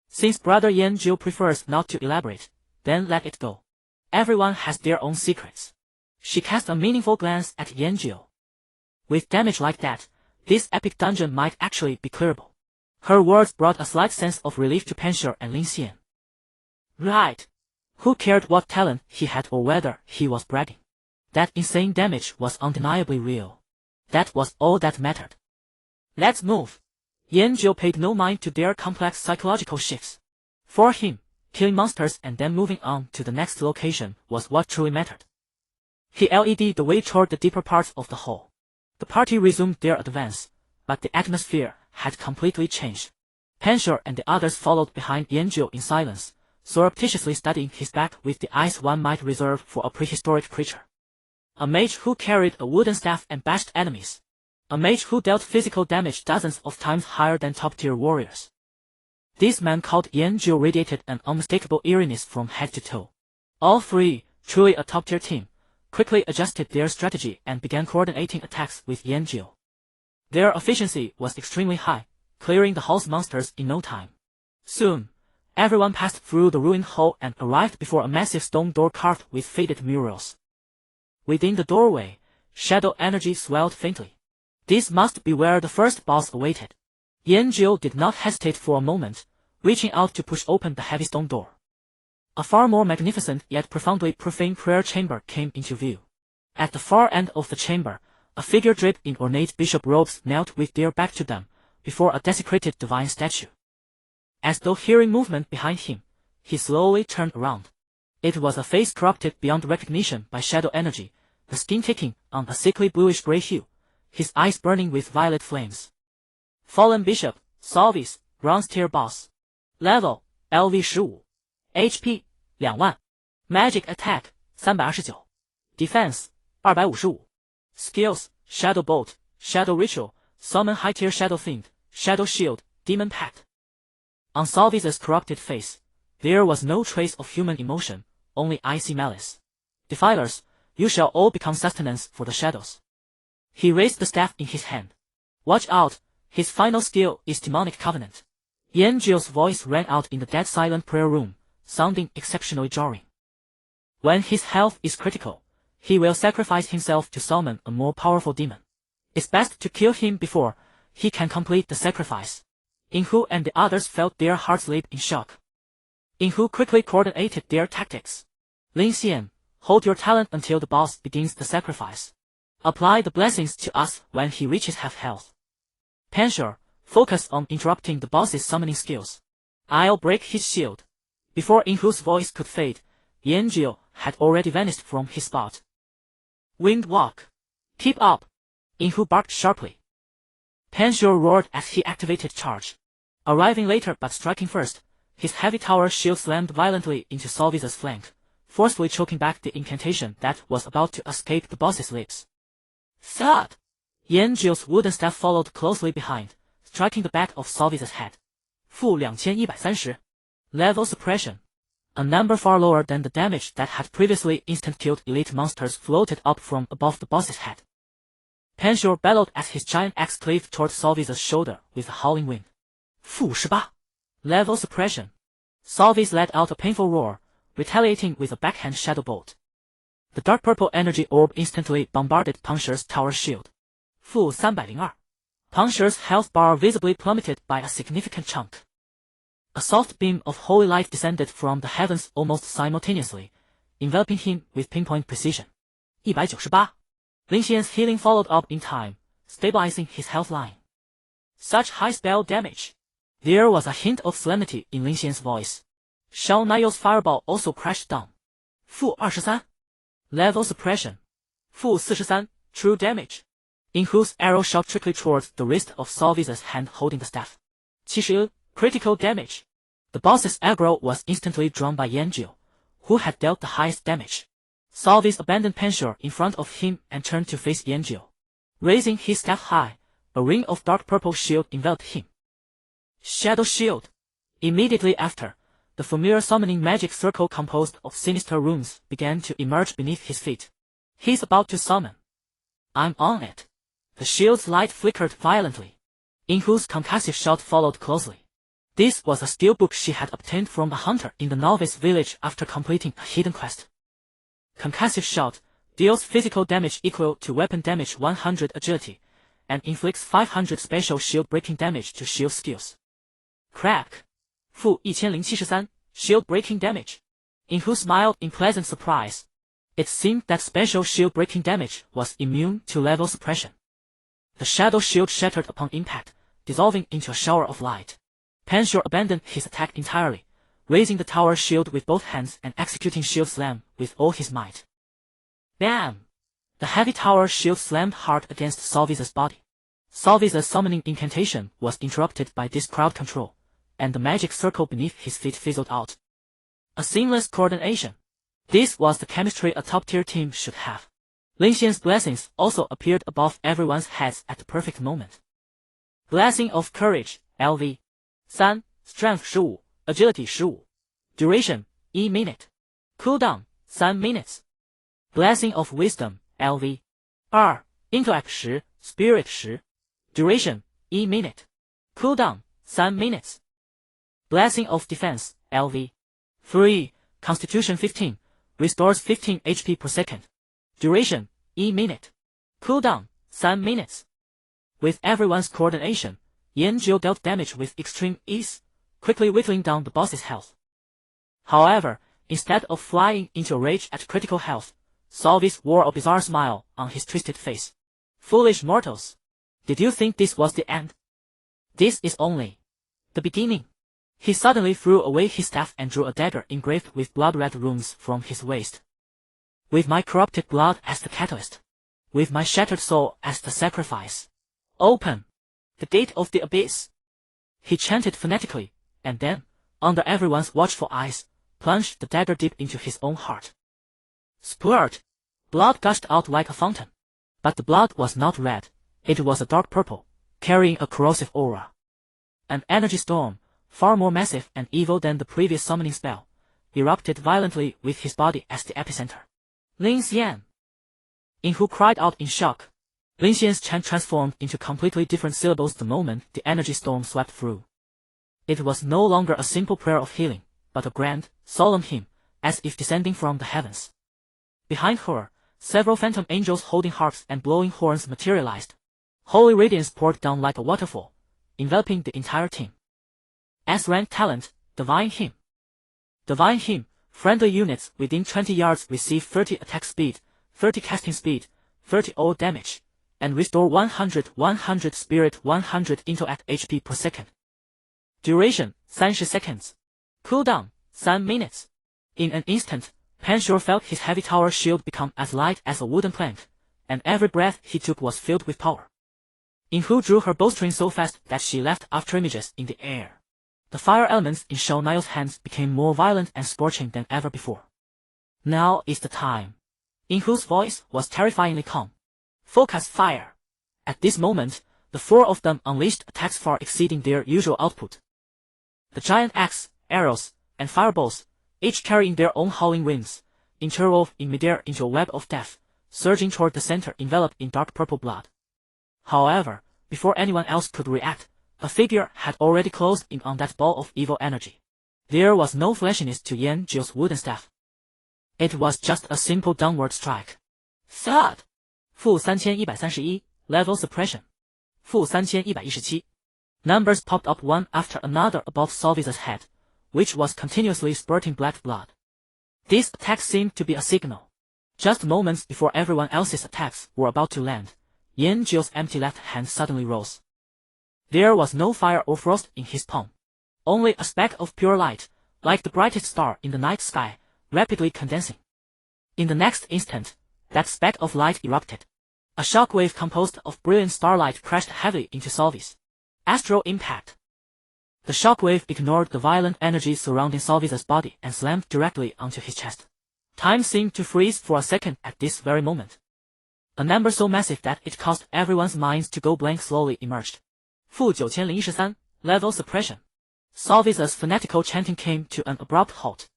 Since Brother Yanjiu prefers not to elaborate, then let it go. Everyone has their own secrets. She cast a meaningful glance at Yanjiu. With damage like that, this epic dungeon might actually be clearable. Her words brought a slight sense of relief to Puncture and Lin Xian. Right. Who cared what talent he had or whether he was bragging? That insane damage was undeniably real. That was all that mattered. Let's move. Yanjiu paid no mind to their complex psychological shifts. For him, killing monsters and then moving on to the next location was what truly mattered. He led the way toward the deeper parts of the hall. The party resumed their advance, but the atmosphere had completely changed. Puncture and the others followed behind Yanjiu in silence, surreptitiously studying his back with the eyes one might reserve for a prehistoric creature. A mage who carried a wooden staff and bashed enemies. A mage who dealt physical damage dozens of times higher than top-tier warriors. This man called Yanjiu radiated an unmistakable eeriness from head to toe. All three, truly a top-tier team, quickly adjusted their strategy and began coordinating attacks with Yanjiu. Their efficiency was extremely high, clearing the hall's monsters in no time. Soon, everyone passed through the ruined hall and arrived before a massive stone door carved with faded murals. Within the doorway, shadow energy swelled faintly. This must be where the first boss awaited. Yanjiu did not hesitate for a moment, reaching out to push open the heavy stone door. A far more magnificent yet profoundly profane prayer chamber came into view. At the far end of the chamber, a figure draped in ornate bishop robes knelt with their back to them, before a desecrated divine statue. As though hearing movement behind him, he slowly turned around. It was a face corrupted beyond recognition by shadow energy, the skin taking on a sickly bluish-gray hue, his eyes burning with violet flames. Fallen Bishop, Solvis, Bronze Tier Boss. Level, LV 15. HP, 20000. Magic Attack, 329. Defense, 255. Skills, Shadow Bolt, Shadow Ritual, Summon High-Tier Shadow Fiend, Shadow Shield, Demon Pact. On Solvis's corrupted face, there was no trace of human emotion, only icy malice. Defilers, you shall all become sustenance for the shadows. He raised the staff in his hand. Watch out, his final skill is Demonic Covenant. Yanjiu's voice rang out in the dead silent prayer room, sounding exceptionally jarring. When his health is critical, he will sacrifice himself to summon a more powerful demon. It's best to kill him before he can complete the sacrifice. Yinhu and the others felt their hearts leap in shock. Yinhu quickly coordinated their tactics. Lin Xian, hold your talent until the boss begins the sacrifice. Apply the blessings to us when he reaches half health. Panshur, focus on interrupting the boss's summoning skills. I'll break his shield. Before Yinhu's voice could fade, Yanjiu had already vanished from his spot. Winged walk. Keep up. Yinhu barked sharply. Panshur roared as he activated charge. Arriving later but striking first, his heavy tower shield slammed violently into Solviza's flank, forcefully choking back the incantation that was about to escape the boss's lips. Thud! Yanjiu's wooden staff followed closely behind, striking the back of Solviza's head. Fu 2130. Level suppression. A number far lower than the damage that had previously instant-killed elite monsters floated up from above the boss's head. Panshur bellowed as his giant axe cleaved toward Solviza's shoulder with a howling wind. Fu 18. Level suppression. Solviz let out a painful roar, retaliating with a backhand shadow bolt. The dark purple energy orb instantly bombarded Panshur's tower shield. Fu 302. Panshur's health bar visibly plummeted by a significant chunk. A soft beam of holy light descended from the heavens almost simultaneously, enveloping him with pinpoint precision. 198. Lin Xian's healing followed up in time, stabilizing his health line. Such high spell damage. There was a hint of solemnity in Lin Xian's voice. Shao Niu's fireball also crashed down. Fu 23. Level suppression. Fu 43. True damage. Yinhu's arrow shot trickly towards the wrist of Solviza's hand holding the staff. 70. Critical damage. The boss's aggro was instantly drawn by Yanjiu, who had dealt the highest damage. Solviz abandoned Panshur in front of him and turned to face Yanjiu. Raising his staff high, a ring of dark purple shield enveloped him. Shadow shield. Immediately after, the familiar summoning magic circle composed of sinister runes began to emerge beneath his feet. He's about to summon. I'm on it. The shield's light flickered violently. Yinhu's concussive shout followed closely. This was a steelbook she had obtained from a hunter in the novice village after completing a hidden quest. Concussive shout deals physical damage equal to weapon damage 100 agility, and inflicts 500 special shield breaking damage to shield skills. Crack. Fu 1073. Shield breaking damage. Yinhu smiled in pleasant surprise. It seemed that special shield breaking damage was immune to level suppression. The shadow shield shattered upon impact, dissolving into a shower of light. Panshur abandoned his attack entirely, raising the tower shield with both hands and executing shield slam with all his might. Bam! The heavy tower shield slammed hard against Solviza's body. Solviza's summoning incantation was interrupted by this crowd control, and the magic circle beneath his feet fizzled out. A seamless coordination. This was the chemistry a top-tier team should have. Lin Xian's blessings also appeared above everyone's heads at the perfect moment. Blessing of Courage, LV. 3. Strength 15, Agility 15. Duration, 1 minute. Cooldown, 3 minutes. Blessing of Wisdom, LV. 2. Intellect 10, Spirit 10. Duration, 1 minute. Cooldown, 3 minutes. Blessing of Defense, LV. 3. Constitution 15, restores 15 HP per second. Duration, 1 minute. Cooldown, 3 minutes. With everyone's coordination, Yanjiu dealt damage with extreme ease, quickly whittling down the boss's health. However, instead of flying into a rage at critical health, Solviz wore a bizarre smile on his twisted face. Foolish mortals! Did you think this was the end? This is only the beginning. He suddenly threw away his staff and drew a dagger engraved with blood-red runes from his waist. With my corrupted blood as the catalyst. With my shattered soul as the sacrifice. Open the gate of the abyss. He chanted phonetically, and then, under everyone's watchful eyes, plunged the dagger deep into his own heart. Splurt! Blood gushed out like a fountain. But the blood was not red, it was a dark purple, carrying a corrosive aura. An energy storm, far more massive and evil than the previous summoning spell, erupted violently with his body as the epicenter. Lin Xian! Yinhu cried out in shock. Lin Xian's chant transformed into completely different syllables the moment the energy storm swept through. It was no longer a simple prayer of healing, but a grand, solemn hymn, as if descending from the heavens. Behind her, several phantom angels holding harps and blowing horns materialized. Holy radiance poured down like a waterfall, enveloping the entire team. S-rank talent, Divine Hymn. Divine Hymn, friendly units within 20 yards receive 30 attack speed, 30 casting speed, 30 all damage, and restore 100 spirit 100 intellect HP per second. Duration, 30 seconds. Cooldown, 3 minutes. In an instant, Pensure felt his heavy tower shield become as light as a wooden plank, and every breath he took was filled with power. Yinhu drew her bowstring so fast that she left afterimages in the air. The fire elements in Xiao Niao's hands became more violent and scorching than ever before. Now is the time. Yinhu's voice was terrifyingly calm. Focus fire. At this moment, the 4 of them unleashed attacks far exceeding their usual output. The giant axe, arrows, and fireballs, each carrying their own howling winds, interwove in midair into a web of death, surging toward the center enveloped in dark purple blood. However, before anyone else could react, a figure had already closed in on that ball of evil energy. There was no fleshiness to Yan Zhiu's wooden staff. It was just a simple downward strike. Thud! -3131, level suppression. -3117. Numbers popped up one after another above Solvisa's head, which was continuously spurting black blood. This attack seemed to be a signal. Just moments before everyone else's attacks were about to land, Yan Zhiu's empty left hand suddenly rose. There was no fire or frost in his palm. Only a speck of pure light, like the brightest star in the night sky, rapidly condensing. In the next instant, that speck of light erupted. A shockwave composed of brilliant starlight crashed heavily into Solvis. Astral impact. The shockwave ignored the violent energy surrounding Solvis's body and slammed directly onto his chest. Time seemed to freeze for a second at this very moment. A number so massive that it caused everyone's minds to go blank slowly emerged. -9013, level suppression. Solvis's fanatical chanting came to an abrupt halt.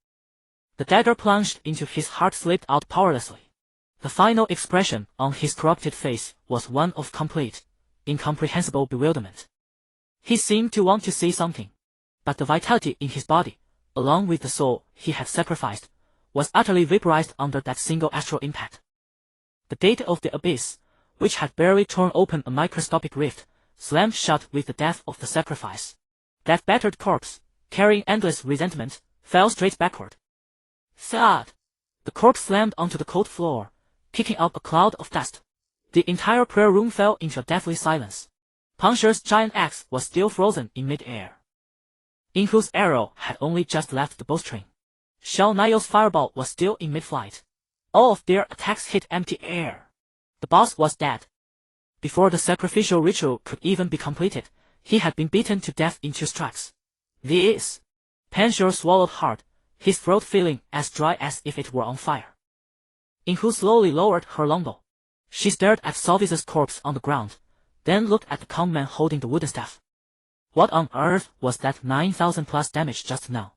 The dagger plunged into his heart, slipped out powerlessly. The final expression on his corrupted face was one of complete, incomprehensible bewilderment. He seemed to want to say something, but the vitality in his body, along with the soul he had sacrificed, was utterly vaporized under that single astral impact. The gate of the abyss, which had barely torn open a microscopic rift, slammed shut with the death of the sacrifice. That battered corpse, carrying endless resentment, fell straight backward. Thud! The corpse slammed onto the cold floor, kicking up a cloud of dust. The entire prayer room fell into a deathly silence. Puncture's giant axe was still frozen in mid-air. Yinhu's arrow had only just left the bowstring. Xiao Niao's fireball was still in mid-flight. All of their attacks hit empty air. The boss was dead. Before the sacrificial ritual could even be completed, he had been beaten to death in 2 strikes. This. Pensure swallowed hard, his throat feeling as dry as if it were on fire. Yinhu slowly lowered her longbow. She stared at Solvis's corpse on the ground, then looked at the calm man holding the wooden staff. What on earth was that 9,000 plus damage just now?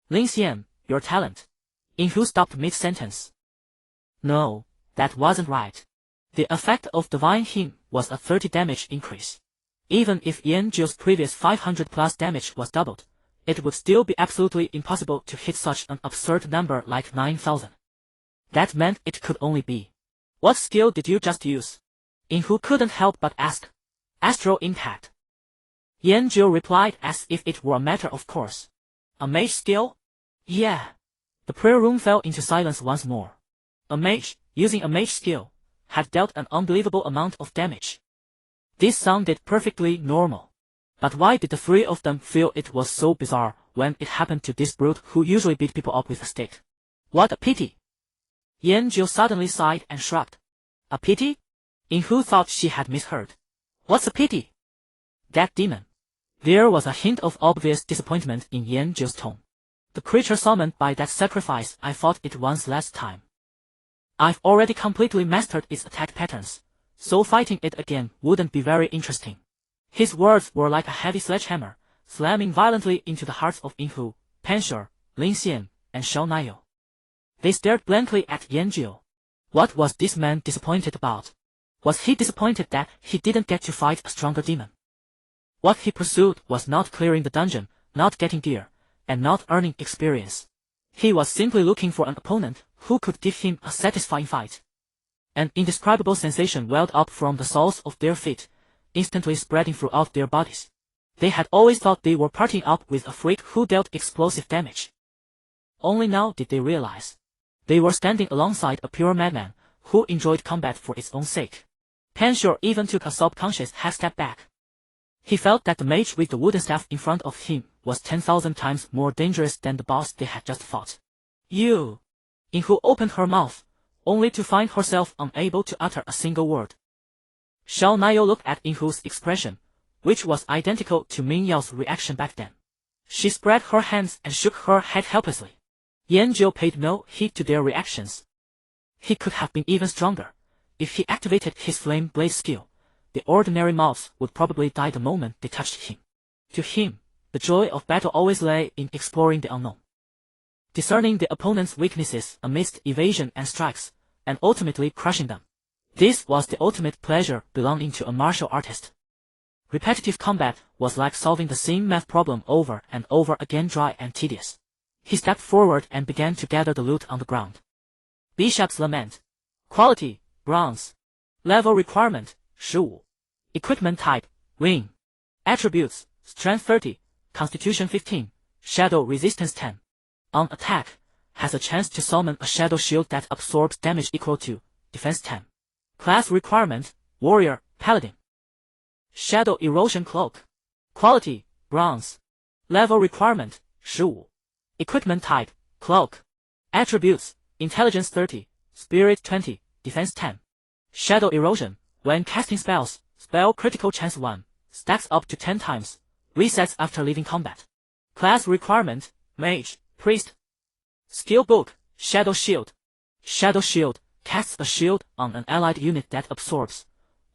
Lin Xian, your talent. Yinhu stopped mid-sentence. No, that wasn't right. The effect of Divine Hymn was a 30 damage increase. Even if Yan Zhiu's previous 500 plus damage was doubled, it would still be absolutely impossible to hit such an absurd number like 9,000. That meant it could only be. What skill did you just use? Yinhu couldn't help but ask. Astral impact. Yan Zhiu replied as if it were a matter of course. A mage skill? Yeah. The prayer room fell into silence once more. A mage, using a mage skill, had dealt an unbelievable amount of damage. This sounded perfectly normal. But why did the 3 of them feel it was so bizarre when it happened to this brute who usually beat people up with a stick? What a pity! Yan Zhiu suddenly sighed and shrugged. A pity? Yinhu thought she had misheard. What's a pity? That demon. There was a hint of obvious disappointment in Yan Zhiu's tone. The creature summoned by that sacrifice, I fought it once last time. I've already completely mastered its attack patterns, so fighting it again wouldn't be very interesting. His words were like a heavy sledgehammer, slamming violently into the hearts of Yinhu, Pensure, Lin Xian, and Xiao Niao. They stared blankly at Yan Zhiu. What was this man disappointed about? Was he disappointed that he didn't get to fight a stronger demon? What he pursued was not clearing the dungeon, not getting gear, and not earning experience. He was simply looking for an opponent who could give him a satisfying fight. An indescribable sensation welled up from the soles of their feet, instantly spreading throughout their bodies. They had always thought they were partying up with a freak who dealt explosive damage. Only now did they realize. They were standing alongside a pure madman, who enjoyed combat for its own sake. Pensure even took a self-conscious half-step back. He felt that the mage with the wooden staff in front of him was 10,000 times more dangerous than the boss they had just fought. You! Inhu opened her mouth, only to find herself unable to utter a single word. Xiao Naiyou looked at Inhu's expression, which was identical to Ming Yao's reaction back then. She spread her hands and shook her head helplessly. Yanjiu paid no heed to their reactions. He could have been even stronger. If he activated his flame blade skill, the ordinary mobs would probably die the moment they touched him. To him, the joy of battle always lay in exploring the unknown. Discerning the opponent's weaknesses amidst evasion and strikes, and ultimately crushing them. This was the ultimate pleasure belonging to a martial artist. Repetitive combat was like solving the same math problem over and over again, dry and tedious. He stepped forward and began to gather the loot on the ground. Bishop's Lament. Quality, bronze. Level requirement, 15. Equipment type, ring. Attributes, strength 30, constitution 15, shadow resistance 10. On attack, has a chance to summon a shadow shield that absorbs damage equal to defense 10. Class requirement, warrior, paladin. Shadow erosion cloak. Quality, bronze. Level requirement, 15. Equipment type, cloak. Attributes, intelligence 30, spirit 20, defense 10. Shadow erosion, when casting spells, spell critical chance 1, stacks up to 10 times, resets after leaving combat. Class requirement, mage, priest. Skill book, shadow shield. Shadow shield, casts a shield on an allied unit that absorbs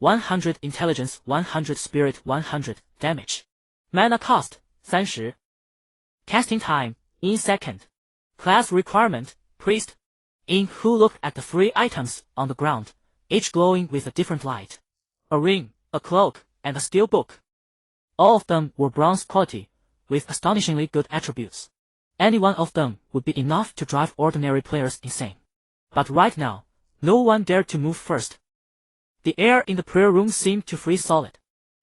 100 intelligence, 100 spirit, 100 damage. Mana cost, 30. Casting time, in second. Class requirement, priest. Inhu looked at the 3 items on the ground, each glowing with a different light. A ring, a cloak, and a steel book. All of them were bronze quality, with astonishingly good attributes. Any one of them would be enough to drive ordinary players insane. But right now, no one dared to move first. The air in the prayer room seemed to freeze solid.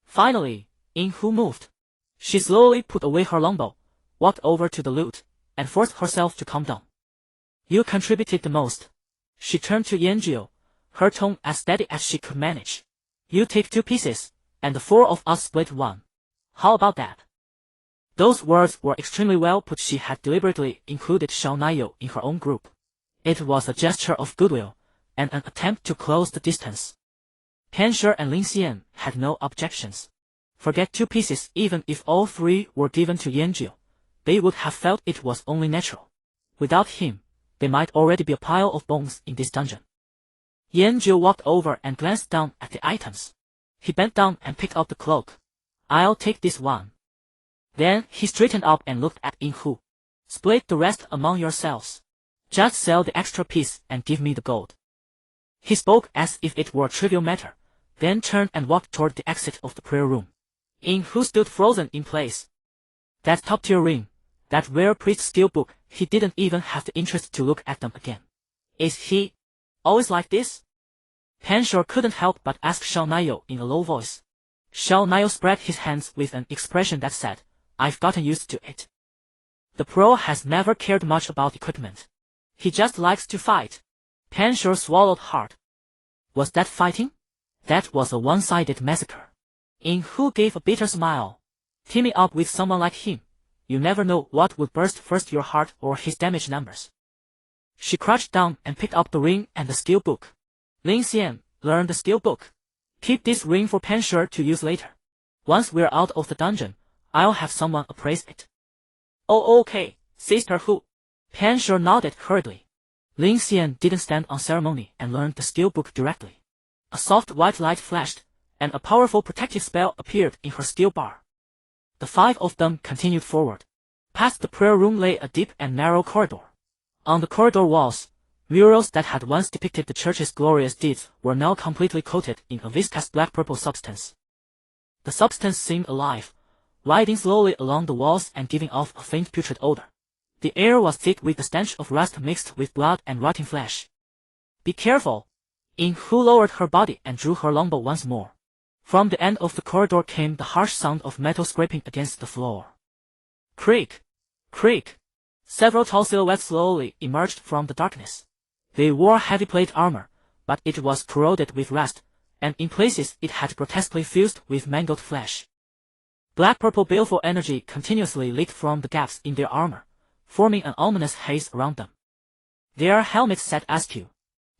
Finally, Inhu moved. She slowly put away her longbow, walked over to the loot, and forced herself to calm down. You contributed the most. She turned to Yanjiu, her tone as steady as she could manage. You take 2 pieces, and the 4 of us split 1. How about that? Those words were extremely well put. She had deliberately included Xiao Naiyou in her own group. It was a gesture of goodwill, and an attempt to close the distance. Pensure and Lin Xian had no objections. Forget 2 pieces. Even if all 3 were given to Yanjiu, they would have felt it was only natural. Without him, they might already be a pile of bones in this dungeon. Yanjiu walked over and glanced down at the items. He bent down and picked up the cloak. I'll take this one. Then he straightened up and looked at Inhu. Split the rest among yourselves. Just sell the extra piece and give me the gold. He spoke as if it were a trivial matter, then turned and walked toward the exit of the prayer room. Inhu stood frozen in place. That top-tier ring, that rare priest skill book, he didn't even have the interest to look at them again. Is he always like this? Pensure couldn't help but ask Xiao Naiyou in a low voice. Xiao Naiyou spread his hands with an expression that said, I've gotten used to it. The pro has never cared much about equipment. He just likes to fight. Pensure swallowed hard. Was that fighting? That was a one-sided massacre. Inhu gave a bitter smile. Teaming up with someone like him, you never know what would burst first, your heart or his damage numbers. She crouched down and picked up the ring and the skill book. Lin Xian, learn the skill book. Keep this ring for Pensure to use later. Once we're out of the dungeon, I'll have someone appraise it. Oh, okay, Sister Hu. Pensure nodded hurriedly. Lin Xian didn't stand on ceremony and learned the skill book directly. A soft white light flashed, and a powerful protective spell appeared in her skill bar. The 5 of them continued forward. Past the prayer room lay a deep and narrow corridor. On the corridor walls, murals that had once depicted the church's glorious deeds were now completely coated in a viscous black-purple substance. The substance seemed alive, riding slowly along the walls and giving off a faint putrid odor. The air was thick with the stench of rust mixed with blood and rotting flesh. Be careful! Inhu lowered her body and drew her longbow once more. From the end of the corridor came the harsh sound of metal scraping against the floor. Creak! Creak! Several tall silhouettes slowly emerged from the darkness. They wore heavy plate armor, but it was corroded with rust, and in places it had grotesquely fused with mangled flesh. Black-purple baleful energy continuously leaked from the gaps in their armor, forming an ominous haze around them. Their helmets sat askew.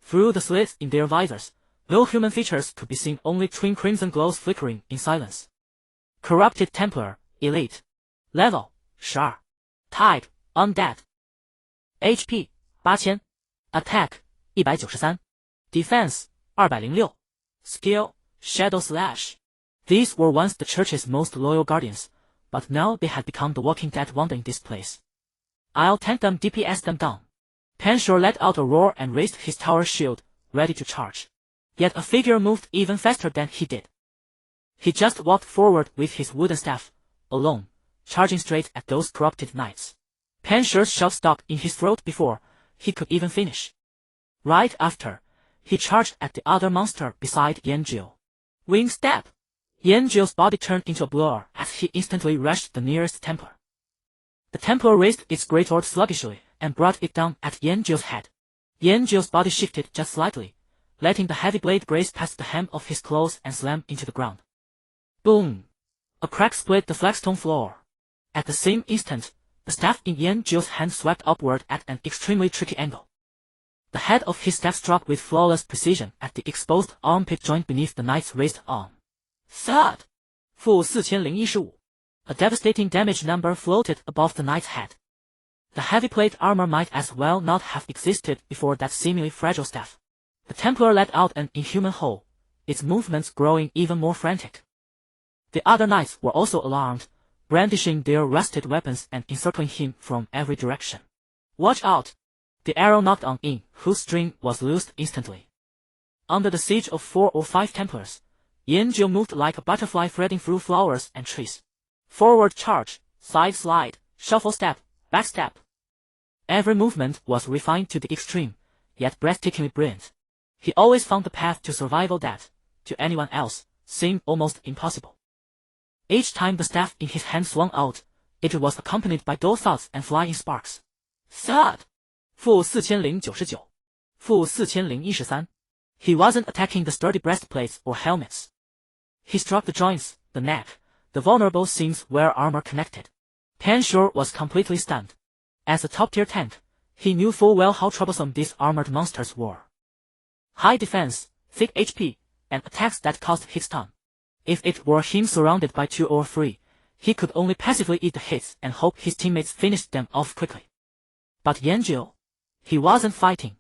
Through the slits in their visors, no human features could be seen, only twin crimson glows flickering in silence. Corrupted Templar, Elite. Level, Char. Type, Undead. HP, 8000. Attack, 193. Defense, 206. Skill, Shadow Slash. These were once the church's most loyal guardians, but now they had become the walking dead wandering this place. I'll tank them, DPS them down. Pensure let out a roar and raised his tower shield, ready to charge. Yet a figure moved even faster than he did. He just walked forward with his wooden staff, alone, charging straight at those corrupted knights. Pensure's shot stuck in his throat before he could even finish. Right after, he charged at the other monster beside Yanjiu. Wing step! Yanjiu's body turned into a blur as he instantly rushed the nearest Templar. The Templar raised its great sword sluggishly and brought it down at Yanjiu's head. Yanjiu's body shifted just slightly, letting the heavy blade graze past the hem of his clothes and slam into the ground. Boom! A crack split the flagstone floor. At the same instant, the staff in Yanjiu's hand swept upward at an extremely tricky angle. The head of his staff struck with flawless precision at the exposed armpit joint beneath the knight's raised arm. Thud! -4015. A devastating damage number floated above the knight's head. The heavy plate armor might as well not have existed before that seemingly fragile staff. The Templar let out an inhuman howl, its movements growing even more frantic. The other knights were also alarmed, brandishing their rusted weapons and encircling him from every direction. Watch out! The arrow knocked on in, whose string was loosed instantly. Under the siege of 4 or 5 Templars, Yanjiu moved like a butterfly threading through flowers and trees. Forward charge, side slide, shuffle step, back step. Every movement was refined to the extreme, yet breathtakingly brilliant. He always found the path to survival that, to anyone else, seemed almost impossible. Each time the staff in his hand swung out, it was accompanied by dull thuds and flying sparks. Thud! -4099. -4013. He wasn't attacking the sturdy breastplates or helmets. He struck the joints, the neck, the vulnerable seams where armor connected. Pensure was completely stunned. As a top-tier tank, he knew full well how troublesome these armored monsters were. High defense, thick HP, and attacks that caused hit stun. If it were him surrounded by 2 or 3, he could only passively eat the hits and hope his teammates finished them off quickly. But Yanjiu, he wasn't fighting.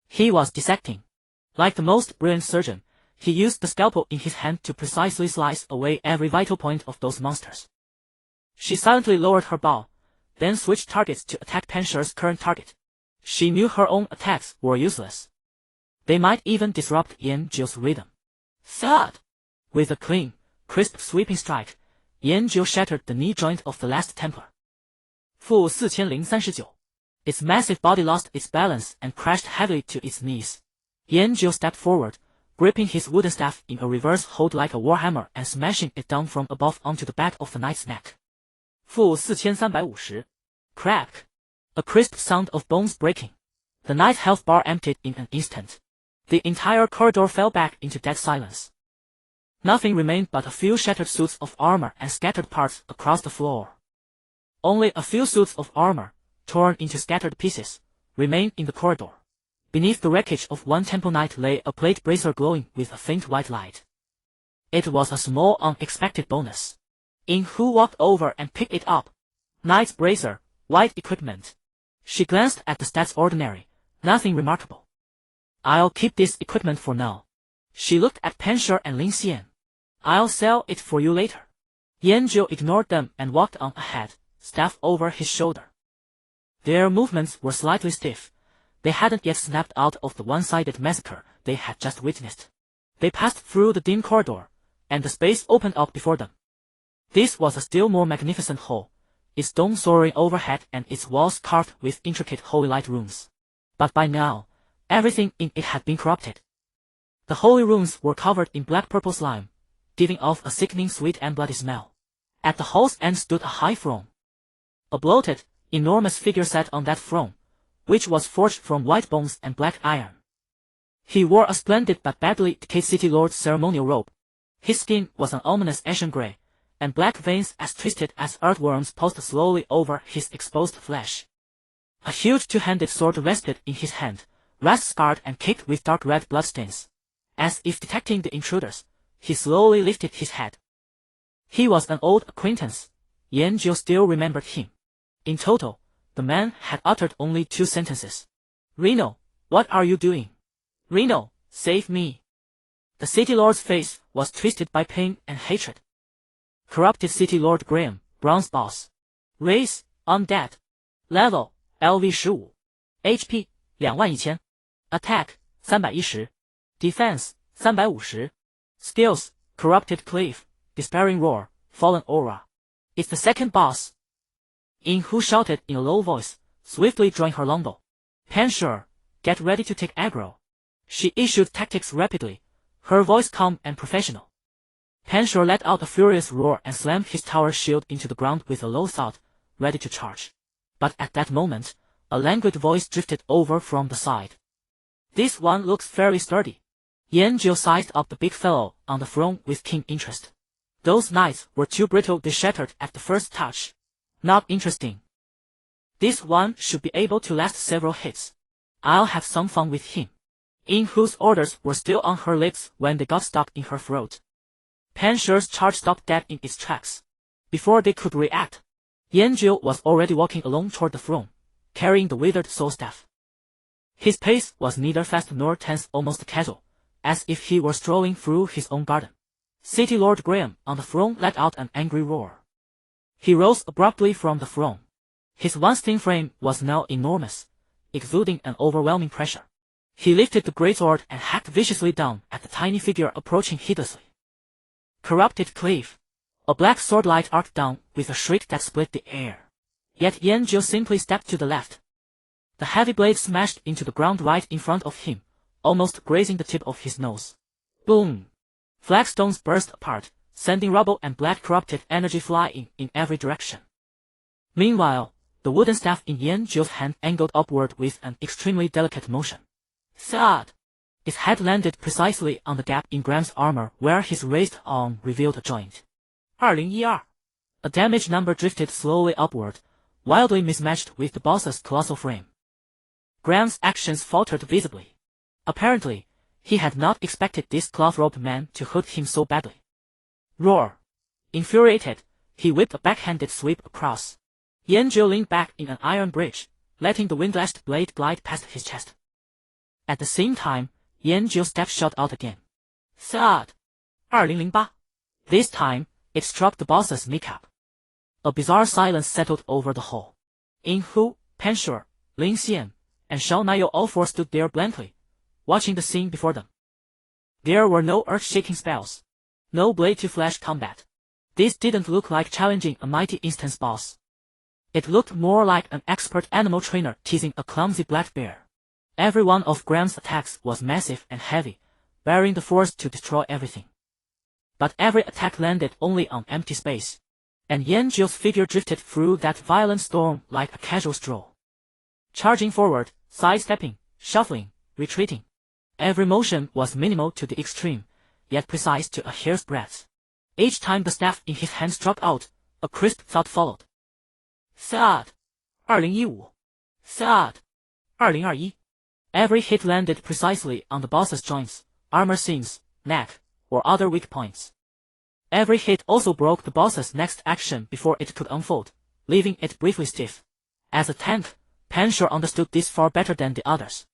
He was dissecting. Like the most brilliant surgeon, he used the scalpel in his hand to precisely slice away every vital point of those monsters. She silently lowered her bow, then switched targets to attack Pensure's current target. She knew her own attacks were useless. They might even disrupt Yanjiu's rhythm. Thud! With a clean, crisp sweeping strike, Yanjiu shattered the knee joint of the last Templar. -4039. Its massive body lost its balance and crashed heavily to its knees. Yanjiu stepped forward, gripping his wooden staff in a reverse hold like a warhammer and smashing it down from above onto the back of the knight's neck. -4350. Crack! A crisp sound of bones breaking. The knight's health bar emptied in an instant. The entire corridor fell back into dead silence. Nothing remained but a few shattered suits of armor and scattered parts across the floor. Only a few suits of armor, torn into scattered pieces, remained in the corridor. Beneath the wreckage of one temple knight lay a plate bracer glowing with a faint white light. It was a small unexpected bonus. In Hu walked over and picked it up. Knight's bracer, white equipment. She glanced at the stats ordinary, nothing remarkable. I'll keep this equipment for now. She looked at Pensure and Lin Xian. I'll sell it for you later. Yanjiu ignored them and walked on ahead, staff over his shoulder. Their movements were slightly stiff. They hadn't yet snapped out of the one-sided massacre they had just witnessed. They passed through the dim corridor, and the space opened up before them. This was a still more magnificent hall, its dome soaring overhead and its walls carved with intricate holy light runes. But by now, everything in it had been corrupted. The holy runes were covered in black-purple slime, giving off a sickening sweet and bloody smell. At the hall's end stood a high throne. A bloated, enormous figure sat on that throne, which was forged from white bones and black iron. He wore a splendid but badly decayed city lord's ceremonial robe. His skin was an ominous ashen gray, and black veins as twisted as earthworms pulsed slowly over his exposed flesh. A huge two-handed sword rested in his hand, rust-scarred and caked with dark red bloodstains. As if detecting the intruders, he slowly lifted his head. He was an old acquaintance. Yanjiu still remembered him. In total, the man had uttered only 2 sentences. "Reno, what are you doing? Reno, save me." The city lord's face was twisted by pain and hatred. Corrupted City Lord Graham, bronze boss. Race, undead. Level, LV 15. HP, 21000. Attack, 310. Defense, 350. Skills, Corrupted Cleave, Despairing Roar, Fallen Aura. It's the second boss. In Hu shouted in a low voice, swiftly drawing her longbow. "Panshur, get ready to take aggro." She issued tactics rapidly, her voice calm and professional. Panshur let out a furious roar and slammed his tower shield into the ground with a low thud, ready to charge. But at that moment, a languid voice drifted over from the side. "This one looks fairly sturdy." Yanjiu sized up the big fellow on the throne with keen interest. Those knights were too brittle, they shattered at the first touch. Not interesting. This one should be able to last several hits. I'll have some fun with him. In Hu's orders were still on her lips when they got stuck in her throat. Panshur's charge stopped dead in its tracks. Before they could react, Yanjiu was already walking along toward the throne, carrying the withered soul staff. His pace was neither fast nor tense, almost casual, as if he were strolling through his own garden. City Lord Graham on the throne let out an angry roar. He rose abruptly from the throne. His once thin frame was now enormous, exuding an overwhelming pressure. He lifted the greatsword and hacked viciously down at the tiny figure approaching hideously. Corrupted Cleave. A black sword light arced down with a shriek that split the air. Yet Yanjiu simply stepped to the left. The heavy blade smashed into the ground right in front of him, almost grazing the tip of his nose. Boom! Flagstones burst apart, sending rubble and black corrupted energy flying in every direction. Meanwhile, the wooden staff in Yanjiu's hand angled upward with an extremely delicate motion. Thud! Its head landed precisely on the gap in Graham's armor where his raised arm revealed a joint. 201. A damage number drifted slowly upward, wildly mismatched with the boss's colossal frame. Graham's actions faltered visibly. Apparently, he had not expected this cloth-robed man to hurt him so badly. Roar! Infuriated, he whipped a backhanded sweep across. Yanjiu leaned back in an iron bridge, letting the wind-lashed blade glide past his chest. At the same time, Yanjiu's step shot out again. Thud! 2008. This time, it struck the boss's kneecap. A bizarre silence settled over the hall. In Hu, Panshur, Lin Xian, and Shao Nayo all four stood there blankly, watching the scene before them. There were no earth-shaking spells. No blade-to-flesh combat. This didn't look like challenging a mighty instance boss. It looked more like an expert animal trainer teasing a clumsy black bear. Every one of Graham's attacks was massive and heavy, bearing the force to destroy everything. But every attack landed only on empty space, and Yanjiu's figure drifted through that violent storm like a casual stroll. Charging forward, sidestepping, shuffling, retreating. Every motion was minimal to the extreme, yet precise to a hair's breadth. Each time the staff in his hand struck out, a crisp thud followed. Thud! 2015. Thud! 2021. Every hit landed precisely on the boss's joints, armor seams, neck, or other weak points. Every hit also broke the boss's next action before it could unfold, leaving it briefly stiff. As a tank, Panshur understood this far better than the others.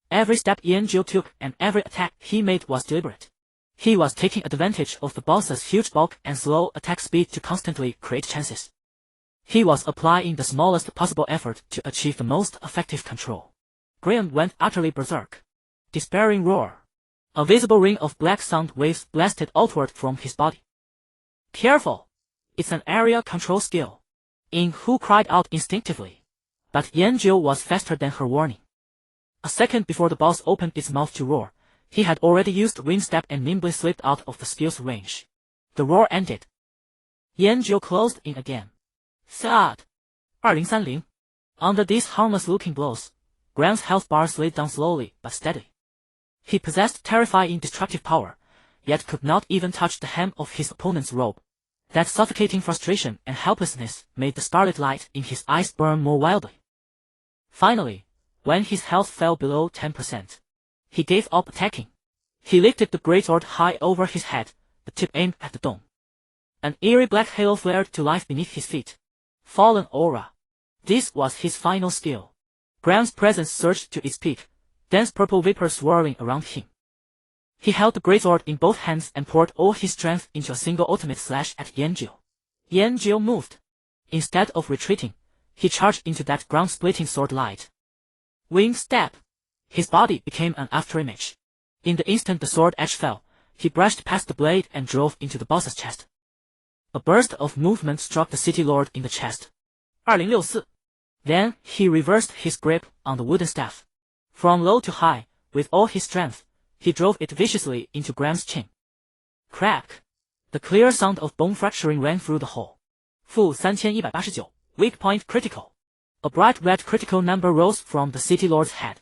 Every step Yanjiu took and every attack he made was deliberate. He was taking advantage of the boss's huge bulk and slow attack speed to constantly create chances. He was applying the smallest possible effort to achieve the most effective control. Graham went utterly berserk. Despairing roar. A visible ring of black sound waves blasted outward from his body. Careful! It's an area control skill. In Hu cried out instinctively. But Yanjiu was faster than her warning. A second before the boss opened its mouth to roar, he had already used wing step and nimbly slipped out of the skill's range. The roar ended. Yanjiu closed in again. Thud. 2030. Under these harmless-looking blows, Graham's health bar slid down slowly but steadily. He possessed terrifying destructive power, yet could not even touch the hem of his opponent's robe. That suffocating frustration and helplessness made the scarlet light in his eyes burn more wildly. Finally, when his health fell below 10%, he gave up attacking. He lifted the great sword high over his head, the tip aimed at the dome. An eerie black halo flared to life beneath his feet. Fallen aura. This was his final skill. Graham's presence surged to its peak, dense purple vapor swirling around him. He held the greatsword in both hands and poured all his strength into a single ultimate slash at Yanjiu. Yanjiu moved. Instead of retreating, he charged into that ground-splitting sword light. Wing step. His body became an afterimage. In the instant the sword edge fell, he brushed past the blade and drove into the boss's chest. A burst of movement struck the city lord in the chest. 2064. Then he reversed his grip on the wooden staff. From low to high, with all his strength, he drove it viciously into Graham's chin. Crack! The clear sound of bone fracturing rang through the hall. -3189, weak point critical. A bright red critical number rose from the city lord's head.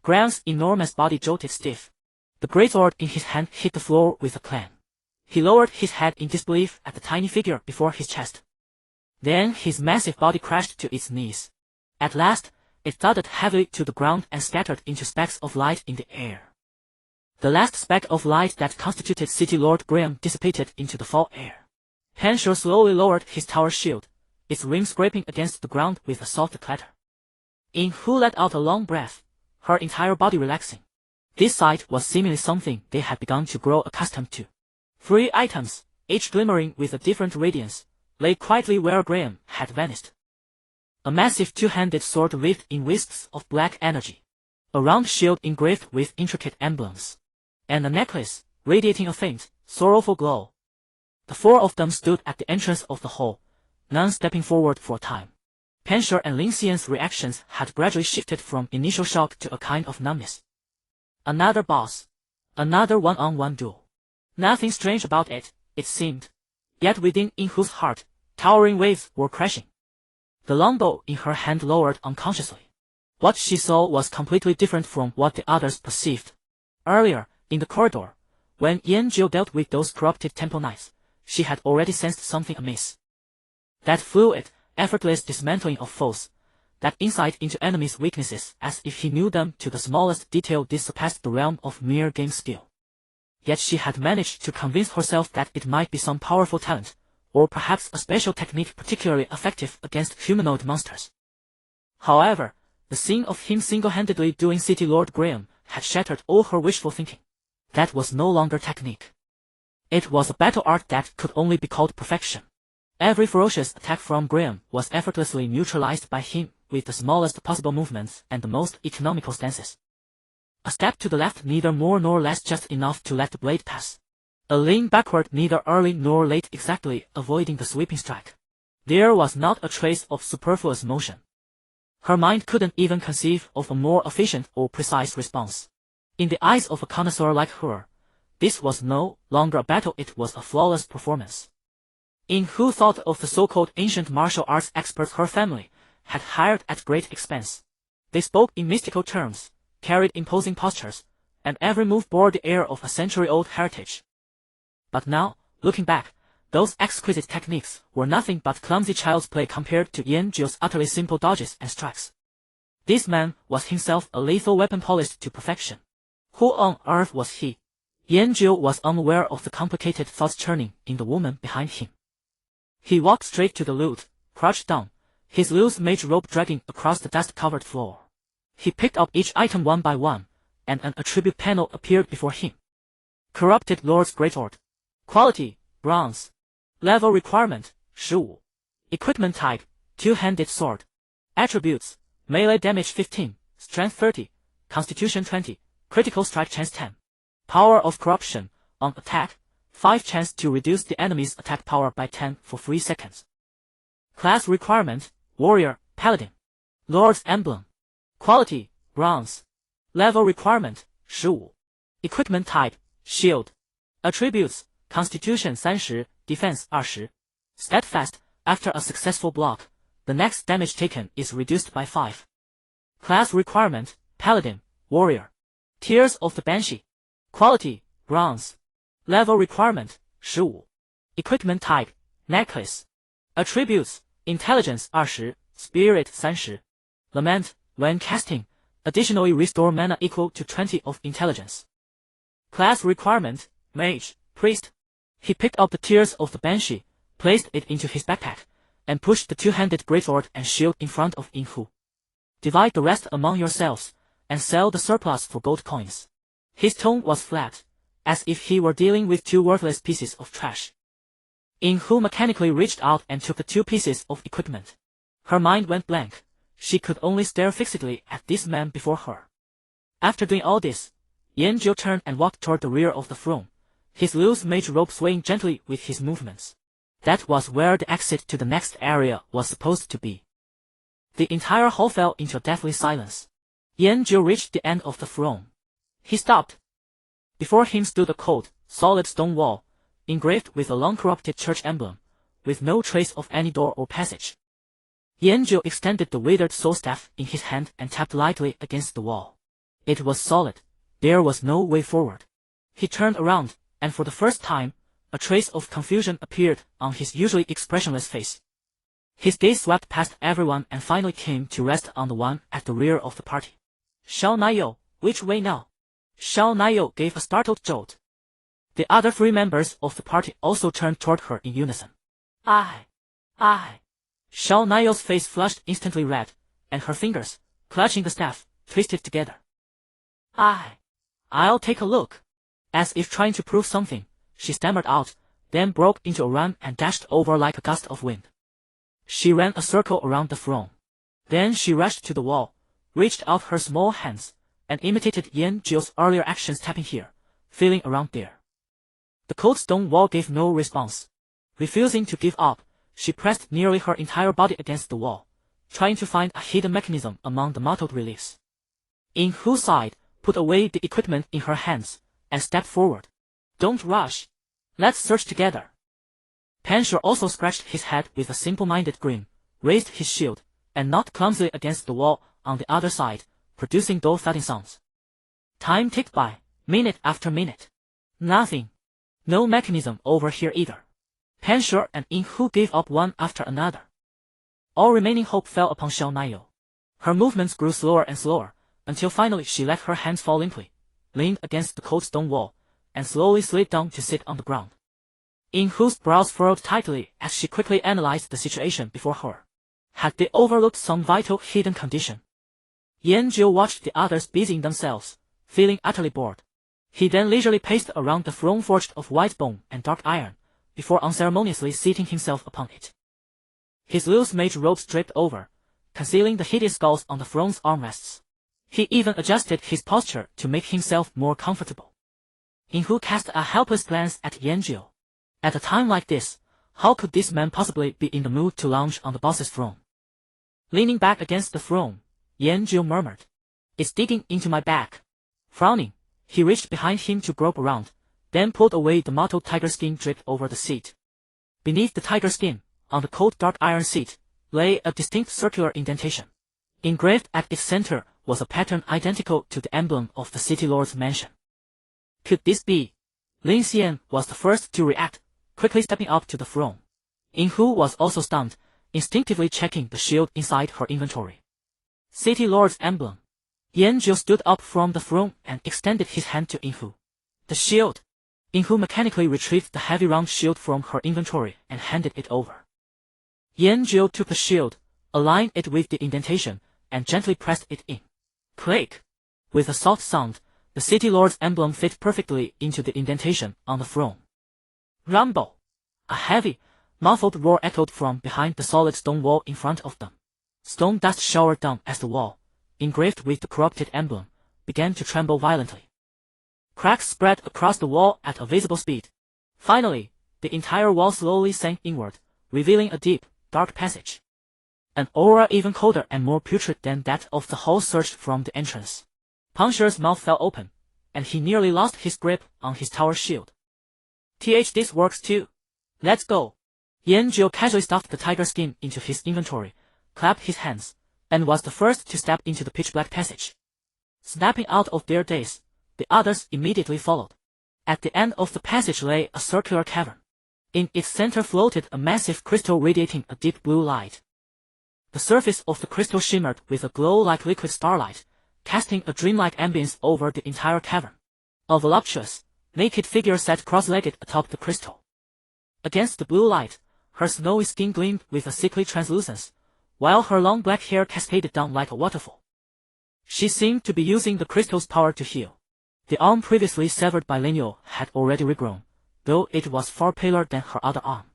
Graham's enormous body jolted stiff. The greatsword in his hand hit the floor with a clang. He lowered his head in disbelief at the tiny figure before his chest. Then his massive body crashed to its knees. At last, it thudded heavily to the ground and scattered into specks of light in the air. The last speck of light that constituted City Lord Graham dissipated into the fall air. Henshaw slowly lowered his tower shield, its ring scraping against the ground with a soft clatter. Yin-Hu let out a long breath, her entire body relaxing. This sight was seemingly something they had begun to grow accustomed to. 3 items, each glimmering with a different radiance, lay quietly where Graham had vanished. A massive two-handed sword waved in wisps of black energy. A round shield engraved with intricate emblems. And a necklace, radiating a faint, sorrowful glow. The 4 of them stood at the entrance of the hall, none stepping forward for a time. Pensher and Lin Xian's reactions had gradually shifted from initial shock to a kind of numbness. Another boss. Another one-on-one duel. Nothing strange about it, it seemed. Yet within Yin-Hu's heart, towering waves were crashing. The longbow in her hand lowered unconsciously. What she saw was completely different from what the others perceived. Earlier, in the corridor, when Yanjiu dealt with those corrupted temple knights, she had already sensed something amiss. That fluid, effortless dismantling of foes, that insight into enemies' weaknesses as if he knew them to the smallest detail, this surpassed the realm of mere game skill. Yet she had managed to convince herself that it might be some powerful talent, or perhaps a special technique particularly effective against humanoid monsters. However, the scene of him single-handedly doing City Lord Graham had shattered all her wishful thinking. That was no longer technique. It was a battle art that could only be called perfection. Every ferocious attack from Graham was effortlessly neutralized by him with the smallest possible movements and the most economical stances. A step to the left, neither more nor less, just enough to let the blade pass. A lean backward, neither early nor late, exactly avoiding the sweeping strike. There was not a trace of superfluous motion. Her mind couldn't even conceive of a more efficient or precise response. In the eyes of a connoisseur like her, this was no longer a battle, it was a flawless performance. Yin-Hu thought of the so-called ancient martial arts experts her family had hired at great expense. They spoke in mystical terms, carried imposing postures, and every move bore the air of a century-old heritage. But now, looking back, those exquisite techniques were nothing but clumsy child's play compared to Yanjiu's utterly simple dodges and strikes. This man was himself a lethal weapon polished to perfection. Who on earth was he? Yanjiu was unaware of the complicated thoughts churning in the woman behind him. He walked straight to the loot, crouched down, his loose mage robe dragging across the dust-covered floor. He picked up each item one by one, and an attribute panel appeared before him. Corrupted Lord's Greatsword. Quality, bronze. Level requirement, 15. Equipment type, two-handed sword. Attributes, melee damage 15, strength 30, constitution 20, critical strike chance 10. Power of corruption, on attack, 5 chance to reduce the enemy's attack power by 10 for 3 seconds. Class requirement, warrior, paladin. Lord's emblem. Quality, bronze. Level requirement, 15. Equipment type, shield. Attributes, Constitution 30, Defense 20. Steadfast, after a successful block, the next damage taken is reduced by 5. Class requirement, Paladin, Warrior. Tiers of the Banshee. Quality, Bronze. Level requirement, 15. Equipment type, Necklace. Attributes, Intelligence 20, Spirit 30. Lament, when casting, additionally restore mana equal to 20 of intelligence. Class requirement, Mage, Priest. He picked up the Tears of the Banshee, placed it into his backpack, and pushed the two-handed greatsword and shield in front of Inhu. Divide the rest among yourselves, and sell the surplus for gold coins. His tone was flat, as if he were dealing with two worthless pieces of trash. Inhu mechanically reached out and took the 2 pieces of equipment. Her mind went blank. She could only stare fixedly at this man before her. After doing all this, Yanjiu turned and walked toward the rear of the throne, his loose mage robe swaying gently with his movements. That was where the exit to the next area was supposed to be. The entire hall fell into a deathly silence. Yanjiu reached the end of the throne. He stopped. Before him stood a cold, solid stone wall, engraved with a long-corrupted church emblem, with no trace of any door or passage. Yanjiu extended the withered soul staff in his hand and tapped lightly against the wall. It was solid. There was no way forward. He turned around, and for the first time, a trace of confusion appeared on his usually expressionless face. His gaze swept past everyone and finally came to rest on the one at the rear of the party. Shao Naiyou, which way now? Shao Naiyou gave a startled jolt. The other 3 members of the party also turned toward her in unison. I. Shao Naiyou's face flushed instantly red, and her fingers, clutching the staff, twisted together. I'll take a look. As if trying to prove something, she stammered out, then broke into a run and dashed over like a gust of wind. She ran a circle around the throne. Then she rushed to the wall, reached out her small hands, and imitated Yanjiu's earlier actions tapping here, feeling around there. The cold stone wall gave no response. Refusing to give up, she pressed nearly her entire body against the wall, trying to find a hidden mechanism among the mottled reliefs. Inhu sighed, put away the equipment in her hands, and stepped forward. Don't rush. Let's search together. Panshur also scratched his head with a simple-minded grin, raised his shield, and knocked clumsily against the wall on the other side, producing dull thudding sounds. Time ticked by, minute after minute. Nothing. No mechanism over here either. Panshur and Inhu gave up one after another. All remaining hope fell upon Shao Naiyou. Her movements grew slower and slower, until finally she let her hands fall limply, leaned against the cold stone wall, and slowly slid down to sit on the ground. Inhu's brows furrowed tightly as she quickly analyzed the situation before her. Had they overlooked some vital hidden condition? Yanjiu watched the others busying themselves, feeling utterly bored. He then leisurely paced around the throne forged of white bone and dark iron, before unceremoniously seating himself upon it. His loose mage robes draped over, concealing the hideous skulls on the throne's armrests. He even adjusted his posture to make himself more comfortable. Inhu cast a helpless glance at Yanjiu. At a time like this, how could this man possibly be in the mood to lounge on the boss's throne? Leaning back against the throne, Yanjiu murmured, "It's digging into my back." Frowning, he reached behind him to grope around, then pulled away the mottled tiger skin draped over the seat. Beneath the tiger skin, on the cold dark iron seat, lay a distinct circular indentation. Engraved at its center was a pattern identical to the emblem of the city lord's mansion. Could this be? Lin Xian was the first to react, quickly stepping up to the throne. Inhu was also stunned, instinctively checking the shield inside her inventory. City lord's emblem. Yanjiu stood up from the throne and extended his hand to Inhu. The shield. Inhu mechanically retrieved the heavy round shield from her inventory and handed it over. Yanjiu took the shield, aligned it with the indentation, and gently pressed it in. Click! With a soft sound, the city lord's emblem fit perfectly into the indentation on the throne. Rumble! A heavy, muffled roar echoed from behind the solid stone wall in front of them. Stone dust showered down as the wall, engraved with the corrupted emblem, began to tremble violently. Cracks spread across the wall at a visible speed. Finally, the entire wall slowly sank inward, revealing a deep, dark passage. An aura even colder and more putrid than that of the hall surged from the entrance. Panshur's mouth fell open, and he nearly lost his grip on his tower shield. This works too. Let's go. Yanjiu casually stuffed the tiger skin into his inventory, clapped his hands, and was the first to step into the pitch-black passage. Snapping out of their daze, the others immediately followed. At the end of the passage lay a circular cavern. In its center floated a massive crystal radiating a deep blue light. The surface of the crystal shimmered with a glow like liquid starlight, casting a dreamlike ambience over the entire cavern. A voluptuous, naked figure sat cross-legged atop the crystal. Against the blue light, her snowy skin gleamed with a sickly translucence, while her long black hair cascaded down like a waterfall. She seemed to be using the crystal's power to heal. The arm previously severed by Linyu had already regrown, though it was far paler than her other arm.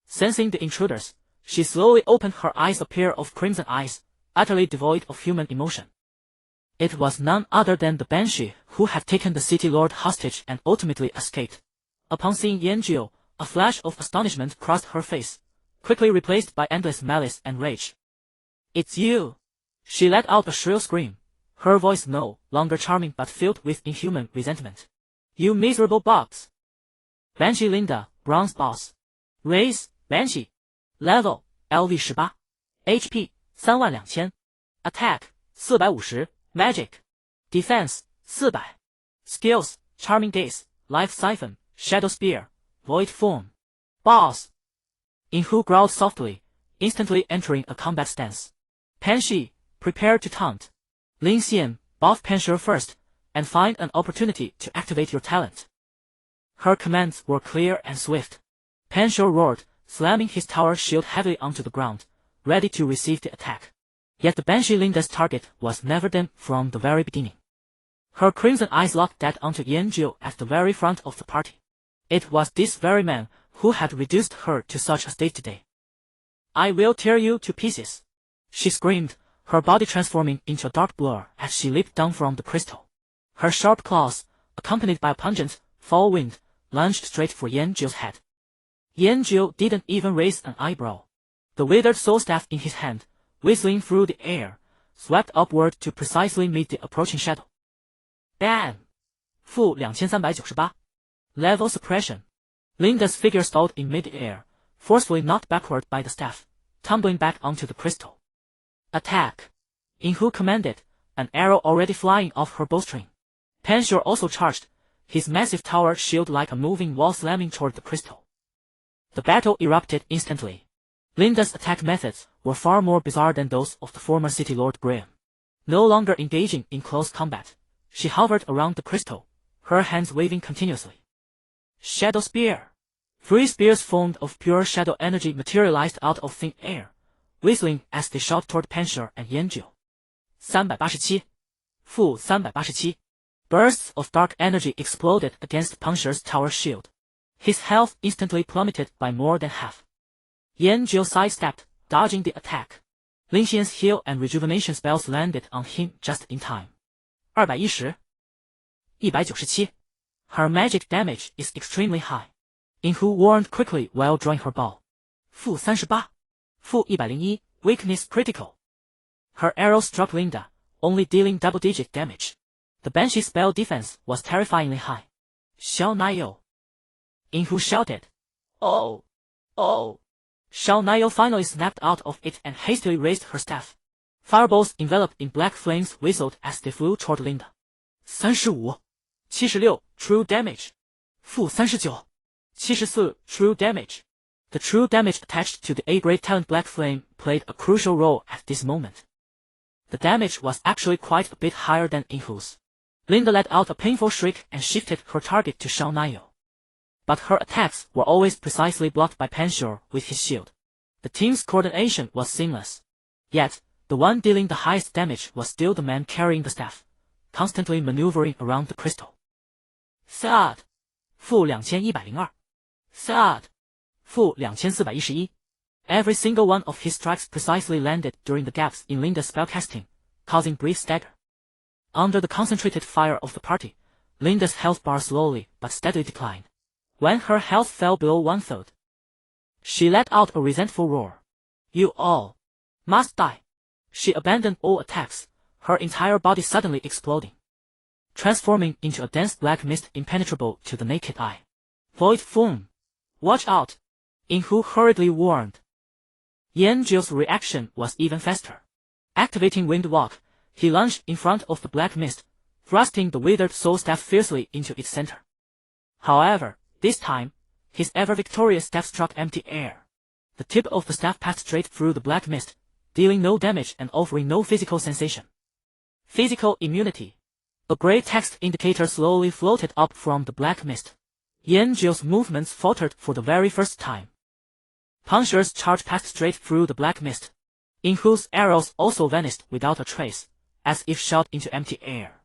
Sensing the intruders, she slowly opened her eyes, a pair of crimson eyes, utterly devoid of human emotion. It was none other than the Banshee who had taken the city lord hostage and ultimately escaped. Upon seeing Yanjiu, a flash of astonishment crossed her face, quickly replaced by endless malice and rage. It's you! She let out a shrill scream, her voice no longer charming but filled with inhuman resentment. You miserable bots! Banshee Linda, Bronze Boss. Race, Banshee. Level, LV18. HP, 32000. Attack, 450. Magic. Defense, 400. Skills, Charming Gaze, Life Siphon, Shadow Spear, Void Form. Boss. Inhu growled softly, instantly entering a combat stance. Banshee, prepare to taunt. Lin Xian, buff Banshee first, and find an opportunity to activate your talent. Her commands were clear and swift. Banshee roared, slamming his tower shield heavily onto the ground, ready to receive the attack. Yet the Banshee Linda's target was never them from the very beginning. Her crimson eyes locked that onto Yanjiu at the very front of the party. It was this very man who had reduced her to such a state today. I will tear you to pieces, she screamed, her body transforming into a dark blur as she leaped down from the crystal. Her sharp claws, accompanied by a pungent, foul wind, lunged straight for Yanjiu's head. Yanjiu didn't even raise an eyebrow. The withered soul staff in his hand, whistling through the air, swept upward to precisely meet the approaching shadow. Bam! -2398. Level suppression. Linda's figure stalled in mid-air, forcefully knocked backward by the staff, tumbling back onto the crystal. Attack! Inhu commanded, an arrow already flying off her bowstring. Banshee also charged, his massive tower shield like a moving wall slamming toward the crystal. The battle erupted instantly. Linda's attack methods were far more bizarre than those of the former City Lord Graham. No longer engaging in close combat, she hovered around the crystal, her hands waving continuously. Shadow Spear. 3 spears formed of pure shadow energy materialized out of thin air, whistling as they shot toward Banshee and Yanjiu. 387. -387. Bursts of dark energy exploded against Banshee's tower shield. His health instantly plummeted by more than half. Yanjiu sidestepped, dodging the attack. Lin Xian's heal and rejuvenation spells landed on him just in time. 210. 197. Her magic damage is extremely high. Inhu warned quickly while drawing her bow. -38. -101. Weakness critical. Her arrow struck Linda, only dealing double-digit damage. The Banshee spell defense was terrifyingly high. Xiao Naiyou. Inhu shouted. Oh! Oh! Xiao Naiyou finally snapped out of it and hastily raised her staff. Fireballs enveloped in black flames whistled as they flew toward Linda. 35. 76. True damage. -39. 74. True damage. The true damage attached to the A-grade talent Black Flame played a crucial role at this moment. The damage was actually quite a bit higher than Inhu's. Linda let out a painful shriek and shifted her target to Xiao Naiyou. But her attacks were always precisely blocked by Banshee with his shield. The team's coordination was seamless. Yet, the one dealing the highest damage was still the man carrying the staff, constantly maneuvering around the crystal. Sad. -2102. Sad. -2411. Every single one of his strikes precisely landed during the gaps in Linda's spellcasting, causing brief stagger. Under the concentrated fire of the party, Linda's health bar slowly but steadily declined. When her health fell below 1/3, she let out a resentful roar. You all must die. She abandoned all attacks, her entire body suddenly exploding. transforming into a dense black mist impenetrable to the naked eye. Void form! Watch out! Yinhu hurriedly warned. Yanzhi's reaction was even faster. Activating Wind Walk, he lunged in front of the black mist, thrusting the withered soul staff fiercely into its center. However, this time, his ever-victorious staff struck empty air. The tip of the staff passed straight through the black mist, dealing no damage and offering no physical sensation. Physical immunity. A gray text indicator slowly floated up from the black mist. Yanzhi's movements faltered for the very first time. Punisher's charge passed straight through the black mist. Yinhu's arrows also vanished without a trace, as if shot into empty air.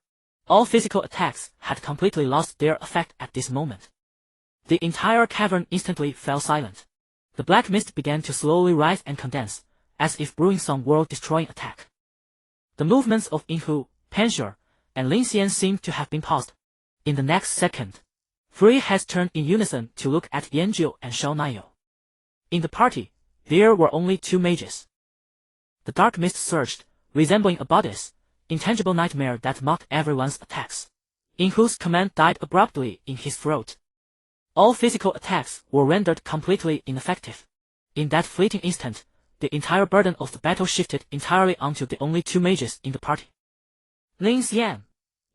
All physical attacks had completely lost their effect at this moment. The entire cavern instantly fell silent. The black mist began to slowly rise and condense, as if brewing some world-destroying attack. The movements of Yinhu, Punisher, and Lin Xian seemed to have been paused. In the next second, 3 heads turned in unison to look at Yanzhi and Shao Niu. In the party, there were only 2 mages. The dark mist surged, resembling a bodice, intangible nightmare that mocked everyone's attacks. Yinhu's command died abruptly in his throat. All physical attacks were rendered completely ineffective. In that fleeting instant, the entire burden of the battle shifted entirely onto the only 2 mages in the party. Lin Xian.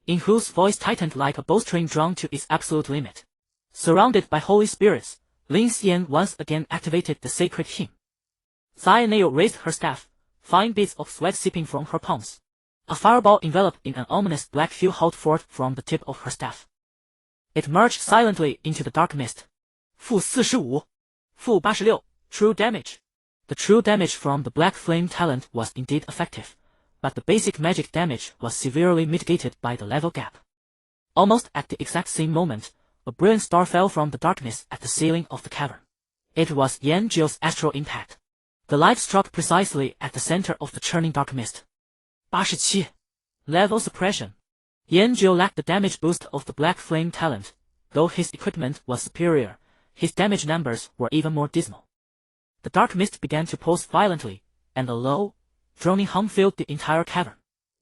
Yinhu's voice tightened like a bowstring drawn to its absolute limit. Surrounded by holy spirits, Lin Xian once again activated the sacred hymn. Xianyu raised her staff, fine beads of sweat seeping from her palms. A fireball enveloped in an ominous black hue howled forth from the tip of her staff. It merged silently into the dark mist. -45. -86. True damage. The true damage from the black flame talent was indeed effective, but the basic magic damage was severely mitigated by the level gap. Almost at the exact same moment, a brilliant star fell from the darkness at the ceiling of the cavern. It was Yanzhi's astral impact. The light struck precisely at the center of the churning dark mist. 87. Level suppression. Yanzhi lacked the damage boost of the black flame talent. Though his equipment was superior, his damage numbers were even more dismal. The dark mist began to pulse violently, and a low, droning hum filled the entire cavern.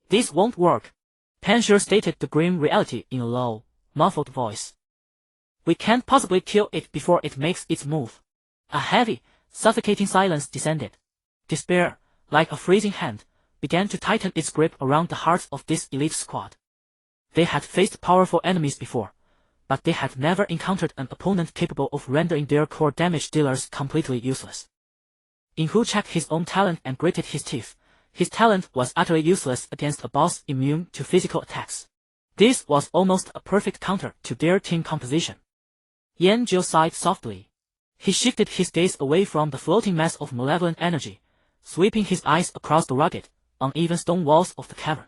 This won't work. Punisher stated the grim reality in a low, muffled voice. We can't possibly kill it before it makes its move. A heavy, suffocating silence descended. Despair, like a freezing hand, began to tighten its grip around the hearts of this elite squad. They had faced powerful enemies before, but they had never encountered an opponent capable of rendering their core damage dealers completely useless. Yinhu checked his own talent and gritted his teeth. His talent was utterly useless against a boss immune to physical attacks. This was almost a perfect counter to their team composition. Yanzhi sighed softly. He shifted his gaze away from the floating mass of malevolent energy, sweeping his eyes across the rugged, uneven stone walls of the cavern.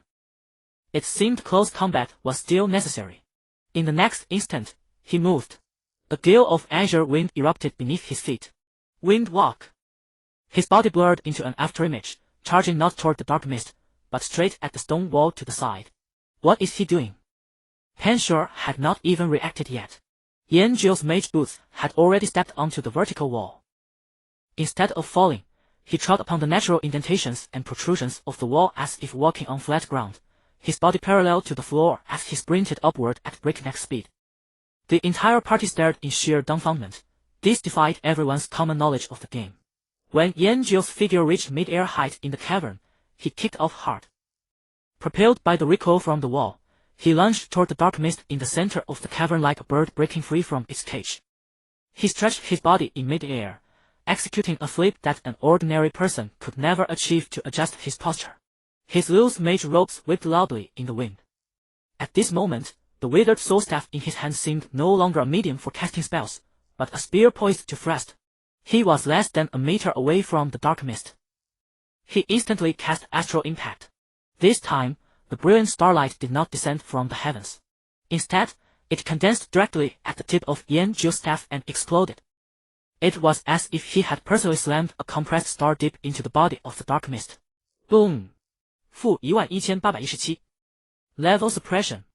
It seemed close combat was still necessary. In the next instant, he moved. A gale of azure wind erupted beneath his feet. Wind Walk. His body blurred into an afterimage, charging not toward the dark mist, but straight at the stone wall to the side. What is he doing? Punisher had not even reacted yet. Yanzhi's mage boots had already stepped onto the vertical wall. Instead of falling, he trod upon the natural indentations and protrusions of the wall as if walking on flat ground, his body parallel to the floor as he sprinted upward at breakneck speed. The entire party stared in sheer dumbfoundment. This defied everyone's common knowledge of the game. When Yanzhi's figure reached mid-air height in the cavern, he kicked off hard. Propelled by the recoil from the wall, he lunged toward the dark mist in the center of the cavern like a bird breaking free from its cage. He stretched his body in mid-air, executing a flip that an ordinary person could never achieve to adjust his posture. His loose mage robes whipped loudly in the wind. At this moment, the withered soul staff in his hand seemed no longer a medium for casting spells, but a spear poised to thrust. He was less than a meter away from the dark mist. He instantly cast Astral Impact. This time, the brilliant starlight did not descend from the heavens. Instead, it condensed directly at the tip of Yanzhi's staff and exploded. It was as if he had personally slammed a compressed star deep into the body of the dark mist. Boom! -11817. Level Suppression.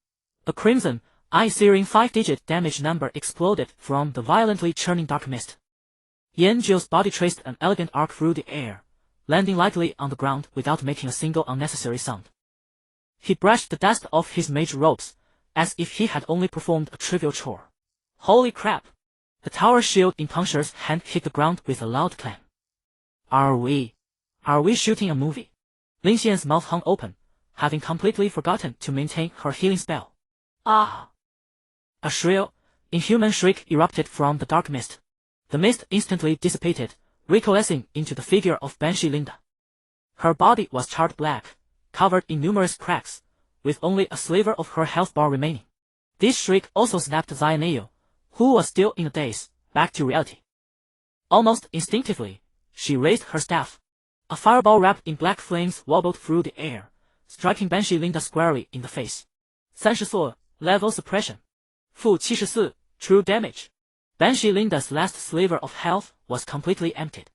A crimson, eye-searing 5-digit damage number exploded from the violently churning dark mist. Yanzhi's body traced an elegant arc through the air, landing lightly on the ground without making a single unnecessary sound. He brushed the dust off his mage robes, as if he had only performed a trivial chore. Holy crap! The tower shield in Puncture's hand hit the ground with a loud clang. Are we shooting a movie? Lin Xian's mouth hung open, having completely forgotten to maintain her healing spell. Ah! A shrill, inhuman shriek erupted from the dark mist. The mist instantly dissipated, recoalescing into the figure of Banshee Linda. Her body was charred black, covered in numerous cracks, with only a sliver of her health bar remaining. This shriek also snapped Xianeo, who was still in a daze, back to reality. Almost instinctively, she raised her staff. A fireball wrapped in black flames wobbled through the air, striking Banshee Linda squarely in the face. 34, level suppression. 负74, true damage. Banshee Linda's last sliver of health was completely emptied.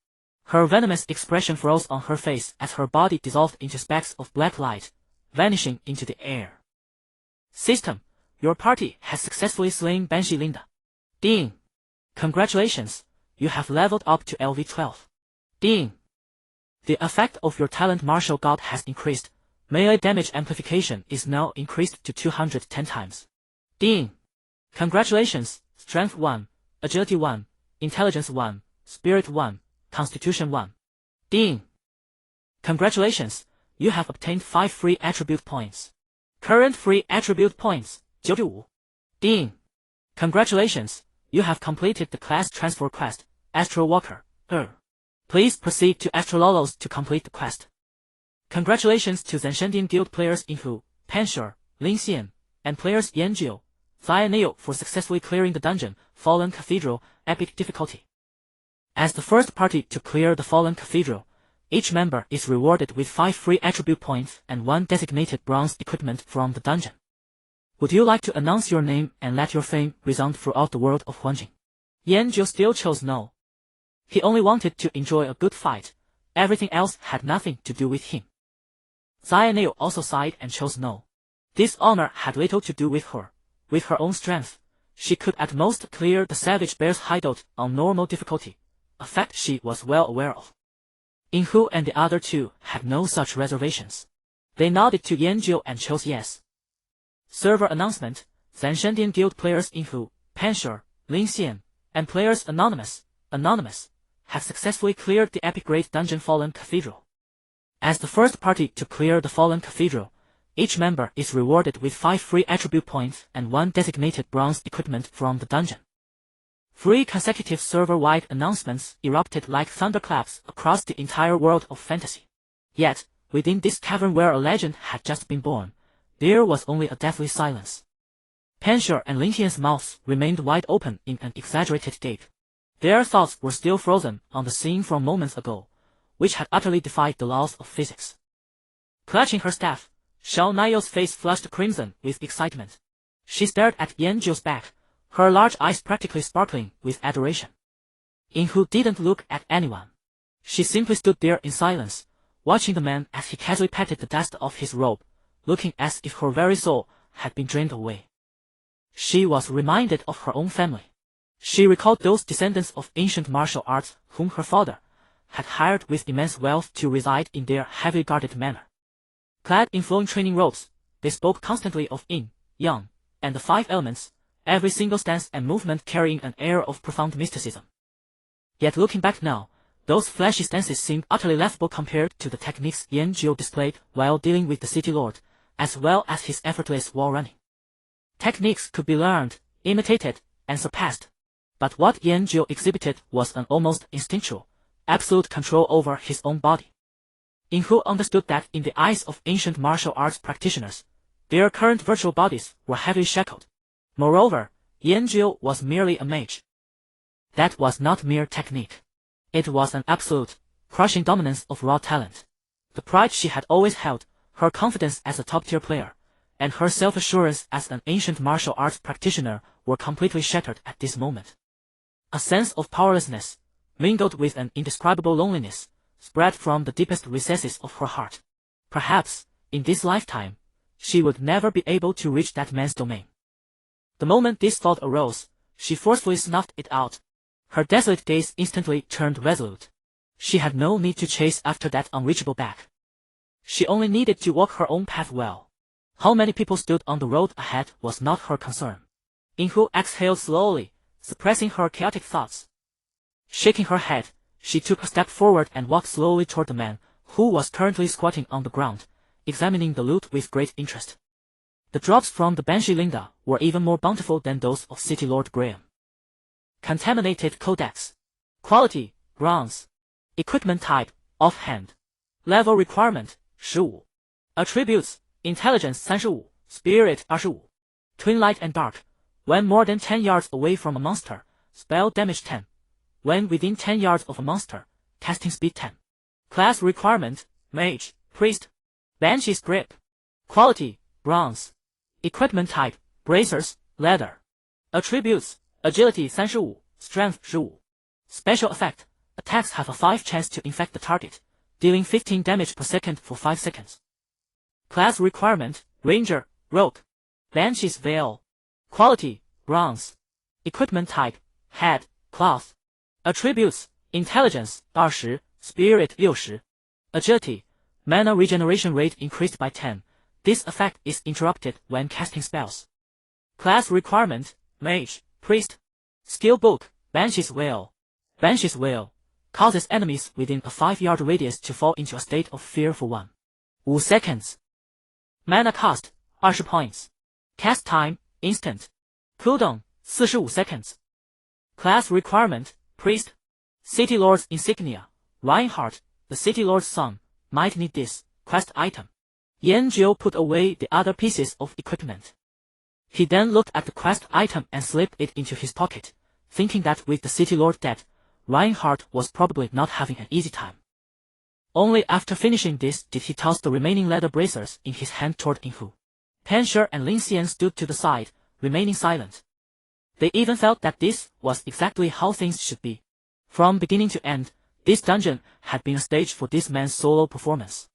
Her venomous expression froze on her face as her body dissolved into specks of black light, vanishing into the air. System, your party has successfully slain Banshee Linda. Ding! Congratulations, you have leveled up to LV12. Ding! The effect of your talent Martial God has increased. Melee damage amplification is now increased to 210 times. Ding! Congratulations, Strength 1, Agility 1, Intelligence 1, Spirit 1, Constitution 1. Ding! Congratulations, you have obtained 5 free attribute points. Current free attribute points, 95. Ding! Congratulations, you have completed the class transfer quest, Astral Walker. Please proceed to Astrololos to complete the quest. Congratulations to Zenshendian Guild players Inhu, Panshur, Lin Xian, and players Yanjiu, Xianeo for successfully clearing the dungeon, Fallen Cathedral, Epic Difficulty. As the first party to clear the Fallen Cathedral, each member is rewarded with 5 free attribute points and 1 designated bronze equipment from the dungeon. Would you like to announce your name and let your fame resound throughout the world of Huanjing? Yanjiu still chose no. He only wanted to enjoy a good fight, everything else had nothing to do with him. Xianeo also sighed and chose no. This honor had little to do with her. With her own strength, she could at most clear the Savage Bear's hideout on normal difficulty, a fact she was well aware of. Inhu and the other two had no such reservations. They nodded to Yanjiu and chose yes. Server announcement, Zenshendian Guild players Inhu, Panshur, Lin Xian, and players Anonymous, have successfully cleared the epic grade dungeon Fallen Cathedral. As the first party to clear the Fallen Cathedral, each member is rewarded with 5 free attribute points and 1 designated bronze equipment from the dungeon. 3 consecutive server-wide announcements erupted like thunderclaps across the entire world of fantasy. Yet, within this cavern where a legend had just been born, there was only a deathly silence. Panshur and Lin Xian's mouths remained wide open in an exaggerated gape. Their thoughts were still frozen on the scene from moments ago, which had utterly defied the laws of physics. Clutching her staff, Xiaonao's face flushed crimson with excitement. She stared at Yanjiu's back, her large eyes practically sparkling with adoration. Inhu didn't look at anyone. She simply stood there in silence, watching the man as he casually patted the dust off his robe, looking as if her very soul had been drained away. She was reminded of her own family. She recalled those descendants of ancient martial arts whom her father had hired with immense wealth to reside in their heavily guarded manor. Clad in flowing training robes, they spoke constantly of yin, yang, and the 5 elements, every single stance and movement carrying an air of profound mysticism. Yet looking back now, those flashy stances seemed utterly laughable compared to the techniques Yanjiu displayed while dealing with the city lord, as well as his effortless wall running. Techniques could be learned, imitated, and surpassed. But what Yanjiu exhibited was an almost instinctual, absolute control over his own body. Inhu understood that in the eyes of ancient martial arts practitioners, their current virtual bodies were heavily shackled. Moreover, Yanjiu was merely a mage. That was not mere technique. It was an absolute, crushing dominance of raw talent. The pride she had always held, her confidence as a top-tier player, and her self-assurance as an ancient martial arts practitioner were completely shattered at this moment. A sense of powerlessness, mingled with an indescribable loneliness, spread from the deepest recesses of her heart. Perhaps, in this lifetime, she would never be able to reach that man's domain. The moment this thought arose, she forcefully snuffed it out. Her desolate gaze instantly turned resolute. She had no need to chase after that unreachable back. She only needed to walk her own path well. How many people stood on the road ahead was not her concern. Yinhu exhaled slowly, suppressing her chaotic thoughts. Shaking her head, she took a step forward and walked slowly toward the man, who was currently squatting on the ground, examining the loot with great interest. The drops from the Banshee Linda were even more bountiful than those of City Lord Graham. Contaminated Codex. Quality, bronze. Equipment type, offhand. Level requirement, 15. Attributes, intelligence 35, spirit 25. Twin light and dark. When more than 10 yards away from a monster, spell damage 10. When within 10 yards of a monster, casting speed 10. Class requirement, mage, priest. Banshee's grip. Quality, bronze. Equipment type, bracers, leather. Attributes, agility 35, strength 15. Special effect, attacks have a 5 chance to infect the target, dealing 15 damage per second for 5 seconds. Class requirement, ranger, rogue. Banshee's veil. Quality, bronze. Equipment type, head, cloth. Attributes, intelligence 20, spirit 60. Agility, mana regeneration rate increased by 10. This effect is interrupted when casting spells. Class requirement, mage, priest. Skill book, Banshee's Veil. Banshee's Veil causes enemies within a 5-yard radius to fall into a state of fear for 5 seconds. Mana cost, 20 points. Cast time, instant. Cooldown, 45 seconds. Class requirement, priest. City Lord's insignia, Reinhardt, the City Lord's son, might need this quest item. Yanjiu put away the other pieces of equipment. He then looked at the quest item and slipped it into his pocket, thinking that with the City Lord dead, Reinhardt was probably not having an easy time. Only after finishing this did he toss the remaining leather bracers in his hand toward Yinhu. Pancher and Lin Xian stood to the side, remaining silent. They even felt that this was exactly how things should be. From beginning to end, this dungeon had been a stage for this man's solo performance.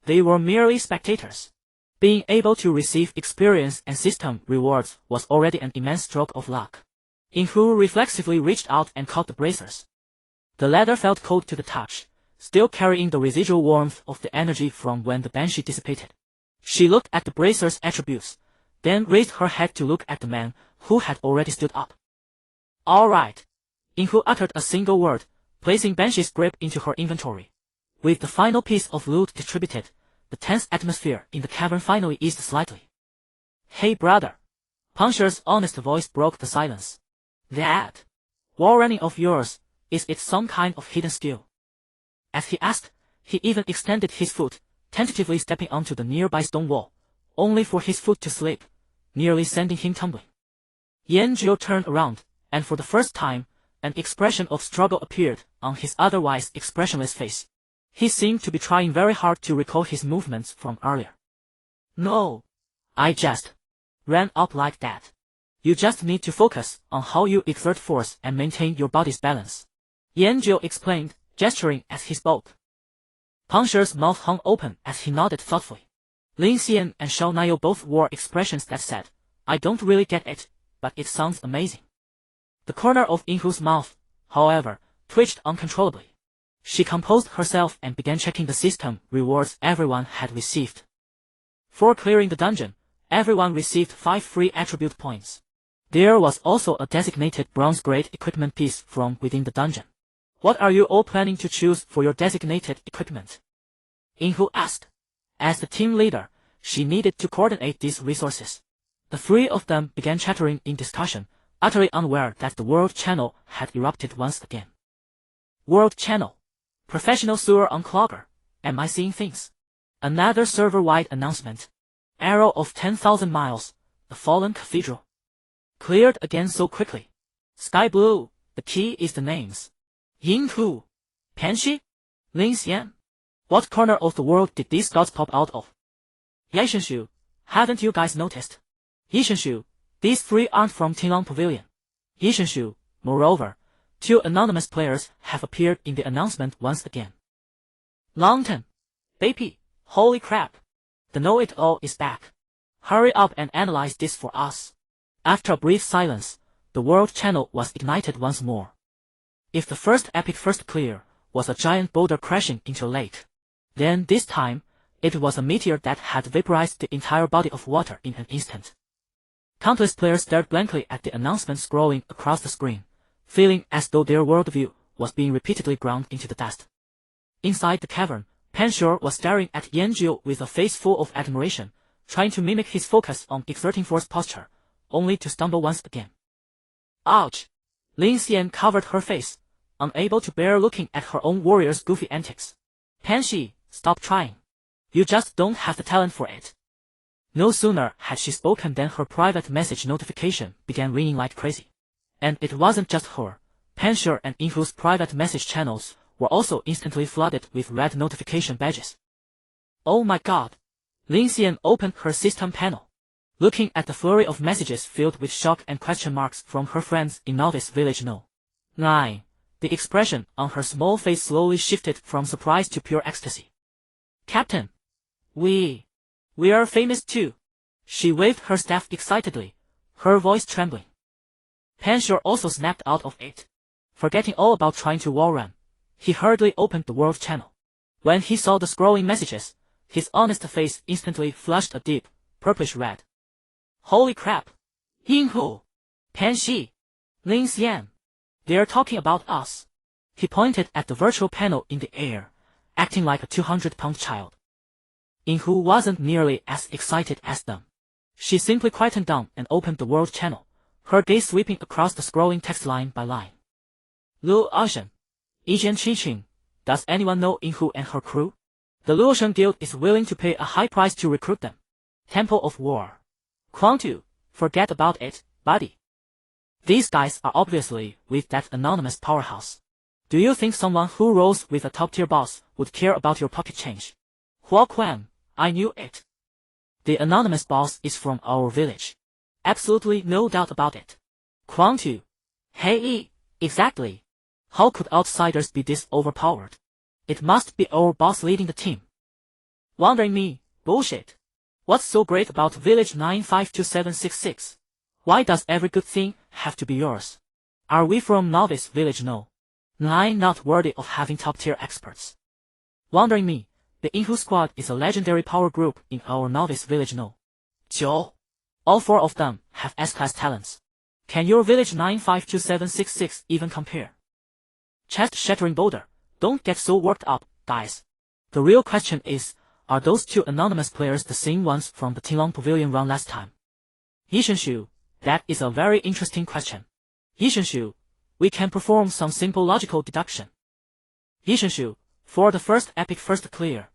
They were merely spectators. Being able to receive experience and system rewards was already an immense stroke of luck. Yinhu reflexively reached out and caught the bracers. The leather felt cold to the touch, still carrying the residual warmth of the energy from when the Banshee dissipated. She looked at the bracers' attributes, then raised her head to look at the man, who had already stood up. All right. Yinhu uttered a single word, placing Banshee's grip into her inventory. With the final piece of loot distributed, the tense atmosphere in the cavern finally eased slightly. Hey brother. Pancher's honest voice broke the silence. That wall running of yours, is it some kind of hidden skill? As he asked, he even extended his foot, tentatively stepping onto the nearby stone wall, only for his foot to slip, nearly sending him tumbling. Yanjiu turned around, and for the first time, an expression of struggle appeared on his otherwise expressionless face. He seemed to be trying very hard to recall his movements from earlier. No. I just ran up like that. You just need to focus on how you exert force and maintain your body's balance. Yanjiu explained, gesturing as he spoke. Pancher's mouth hung open as he nodded thoughtfully. Lin Xian and Shao Niao both wore expressions that said, I don't really get it, but it sounds amazing. The corner of Yinhu's mouth, however, twitched uncontrollably. She composed herself and began checking the system rewards everyone had received. For clearing the dungeon, everyone received 5 free attribute points. There was also a designated bronze-grade equipment piece from within the dungeon. What are you all planning to choose for your designated equipment? Yinhu asked. As the team leader, she needed to coordinate these resources. The 3 of them began chattering in discussion, utterly unaware that the World Channel had erupted once again. World Channel. Professional sewer unclogger. Am I seeing things? Another server-wide announcement. Arrow of 10,000 miles. The fallen cathedral. Cleared again so quickly. Sky blue. The key is the names. Yinhu. Banshee? Lin Xian. What corner of the world did these gods pop out of? Yishenshu. Haven't you guys noticed? Yishenshu. These 3 aren't from Tinlang Pavilion. Yishenshu. Moreover, 2 anonymous players have appeared in the announcement once again. Longton. Baby. Holy crap. The know-it-all is back. Hurry up and analyze this for us. After a brief silence, the World Channel was ignited once more. If the first epic first clear was a giant boulder crashing into a lake, then this time, It was a meteor that had vaporized the entire body of water in an instant. Countless players stared blankly at the announcement scrolling across the screen, feeling as though their worldview was being repeatedly ground into the dust. Inside the cavern, Pensure was staring at Yanjiu with a face full of admiration, trying to mimic his focus on exerting force posture, only to stumble once again. Ouch! Lin Xian covered her face, unable to bear looking at her own warrior's goofy antics. Panshi, stop trying. You just don't have the talent for it. No sooner had she spoken than her private message notification began ringing like crazy. And it wasn't just her. Pensure and Inhu's private message channels were also instantly flooded with red notification badges. Oh my god! Lin Xian opened her system panel. Looking at the flurry of messages filled with shock and question marks from her friends in Novice Village No. 9. The expression on her small face slowly shifted from surprise to pure ecstasy. Captain! We are famous too! She waved her staff excitedly, her voice trembling. Pensure also snapped out of it. Forgetting all about trying to wall run, he hurriedly opened the world channel. When he saw the scrolling messages, his honest face instantly flushed a deep, purplish red. Holy crap! Yinghu! Panshi! Lin Xian! They're talking about us. He pointed at the virtual panel in the air, acting like a 200-pound child. Yinghu wasn't nearly as excited as them. She simply quietened down and opened the world channel, her gaze sweeping across the scrolling text line by line. Lu Ocean. Yijian Qingqing. Does anyone know Yinghu and her crew? The Luosheng Guild is willing to pay a high price to recruit them. Temple of War. Quangtu, forget about it, buddy. These guys are obviously with that anonymous powerhouse. Do you think someone who rolls with a top-tier boss would care about your pocket change? Hua Quan, I knew it. The anonymous boss is from our village. Absolutely no doubt about it. Quangtu. Hey, exactly. How could outsiders be this overpowered? It must be our boss leading the team. Wondering me, bullshit. What's so great about Village 952766? Why does every good thing have to be yours? Are we from Novice Village No. 9 not worthy of having top-tier experts? Wondering me, the Yinghu squad is a legendary power group in our Novice Village No. 9. All 4 of them have S-class talents. Can your Village 952766 even compare? Chest-shattering boulder, don't get so worked up, guys. The real question is, are those 2 anonymous players the same ones from the Tinglong Pavilion run last time? Yishenshu, that is a very interesting question. Yishenshu, we can perform some simple logical deduction. Yishenshu, for the first epic first clear,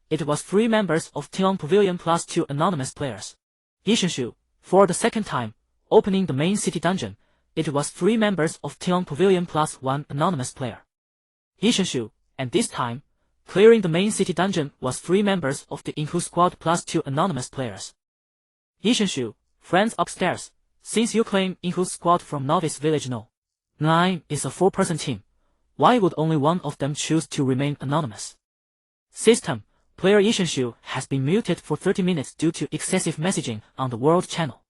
it was 3 members of Tinglong Pavilion plus 2 anonymous players. Yishenshu, for the second time, opening the main city dungeon, it was 3 members of Tinglong Pavilion plus 1 anonymous player. Yishenshu, and this time, clearing the main city dungeon was 3 members of the Yinghu squad plus 2 anonymous players. Yishenshu, friends upstairs, since you claim Yinghu's squad from Novice Village No. 9 is a 4-person team, why would only one of them choose to remain anonymous? System, player Yishenshu has been muted for 30 minutes due to excessive messaging on the world channel.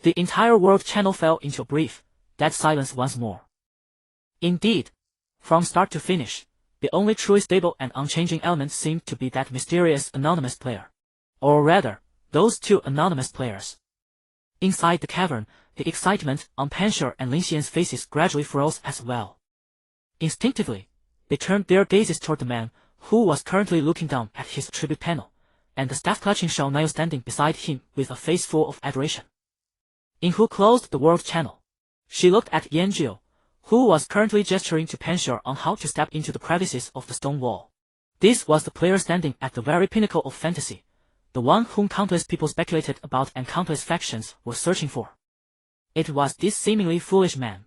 The entire world channel fell into a brief, dead silence once more. Indeed, from start to finish, the only truly stable and unchanging element seemed to be that mysterious anonymous player. Or rather, those 2 anonymous players. Inside the cavern, the excitement on Pensure and Lin Xian's faces gradually froze as well. Instinctively, they turned their gazes toward the man who was currently looking down at his tribute panel, and the staff-clutching Shao Niao standing beside him with a face full of adoration. Yinghu closed the world channel. She looked at Yanjiu, who was currently gesturing to Pensure on how to step into the crevices of the stone wall. This was the player standing at the very pinnacle of fantasy, the one whom countless people speculated about and countless factions were searching for. It was this seemingly foolish man.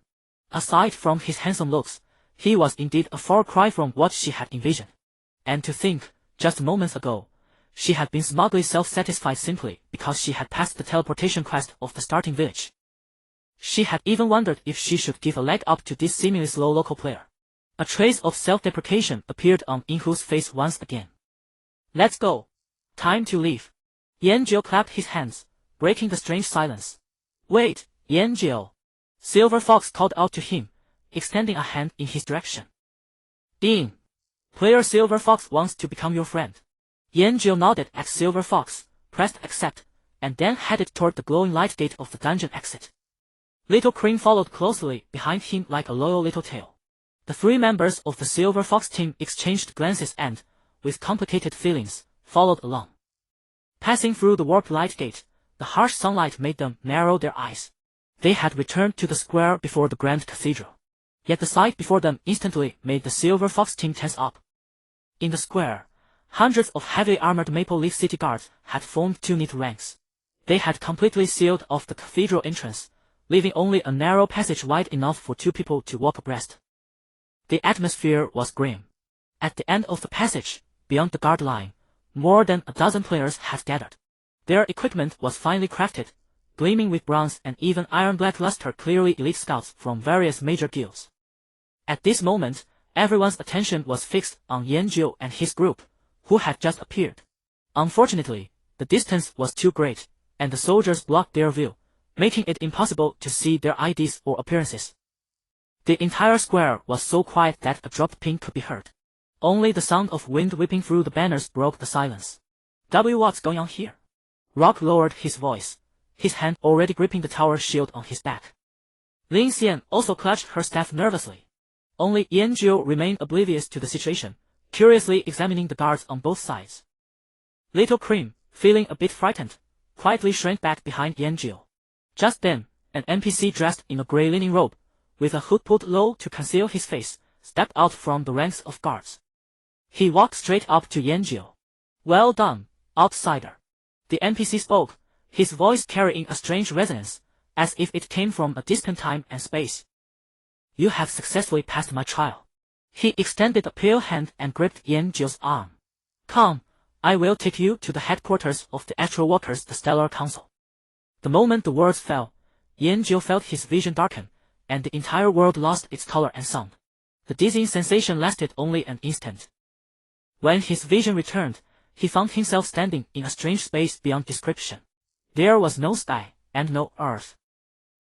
Aside from his handsome looks, he was indeed a far cry from what she had envisioned. And to think, just moments ago, she had been smugly self-satisfied simply because she had passed the teleportation quest of the starting village. She had even wondered if she should give a leg up to this seemingly slow local player. A trace of self-deprecation appeared on Yinghu's face once again. Let's go. Time to leave. Yanjiu clapped his hands, breaking the strange silence. Wait, Yanjiu. Silver Fox called out to him, extending a hand in his direction. Ding. Player Silver Fox wants to become your friend. Yanjil nodded at Silver Fox, pressed accept, and then headed toward the glowing light gate of the dungeon exit. Little Cream followed closely behind him like a loyal little tail. The three members of the Silver Fox team exchanged glances and, with complicated feelings, followed along. Passing through the warped light gate, the harsh sunlight made them narrow their eyes. They had returned to the square before the Grand Cathedral. Yet the sight before them instantly made the Silver Fox team tense up. In the square, hundreds of heavily armored Maple Leaf City guards had formed two neat ranks. They had completely sealed off the cathedral entrance, leaving only a narrow passage wide enough for two people to walk abreast. The atmosphere was grim. At the end of the passage, beyond the guard line, more than a dozen players had gathered. Their equipment was finely crafted, gleaming with bronze and even iron-black luster, clearly elite scouts from various major guilds. At this moment, everyone's attention was fixed on Yanjil and his group, who had just appeared. Unfortunately, the distance was too great, and the soldiers blocked their view, making it impossible to see their IDs or appearances. The entire square was so quiet that a dropped pin could be heard. Only the sound of wind whipping through the banners broke the silence. What's going on here? Rock lowered his voice, his hand already gripping the tower shield on his back. Lin Xian also clutched her staff nervously. Only Yanjil remained oblivious to the situation, curiously examining the guards on both sides. Little Cream, feeling a bit frightened, quietly shrank back behind Yanjil. Just then, an NPC dressed in a grey linen robe, with a hood pulled low to conceal his face, stepped out from the ranks of guards. He walked straight up to Yanjil. "Well done, outsider." The NPC spoke, his voice carrying a strange resonance, as if it came from a distant time and space. "You have successfully passed my trial." He extended a pale hand and gripped Yanjil's arm. "Come, I will take you to the headquarters of the Astral Walkers, the Stellar Council." The moment the words fell, Yanjil felt his vision darken, and the entire world lost its color and sound. The dizzying sensation lasted only an instant. When his vision returned, he found himself standing in a strange space beyond description. There was no sky, and no earth.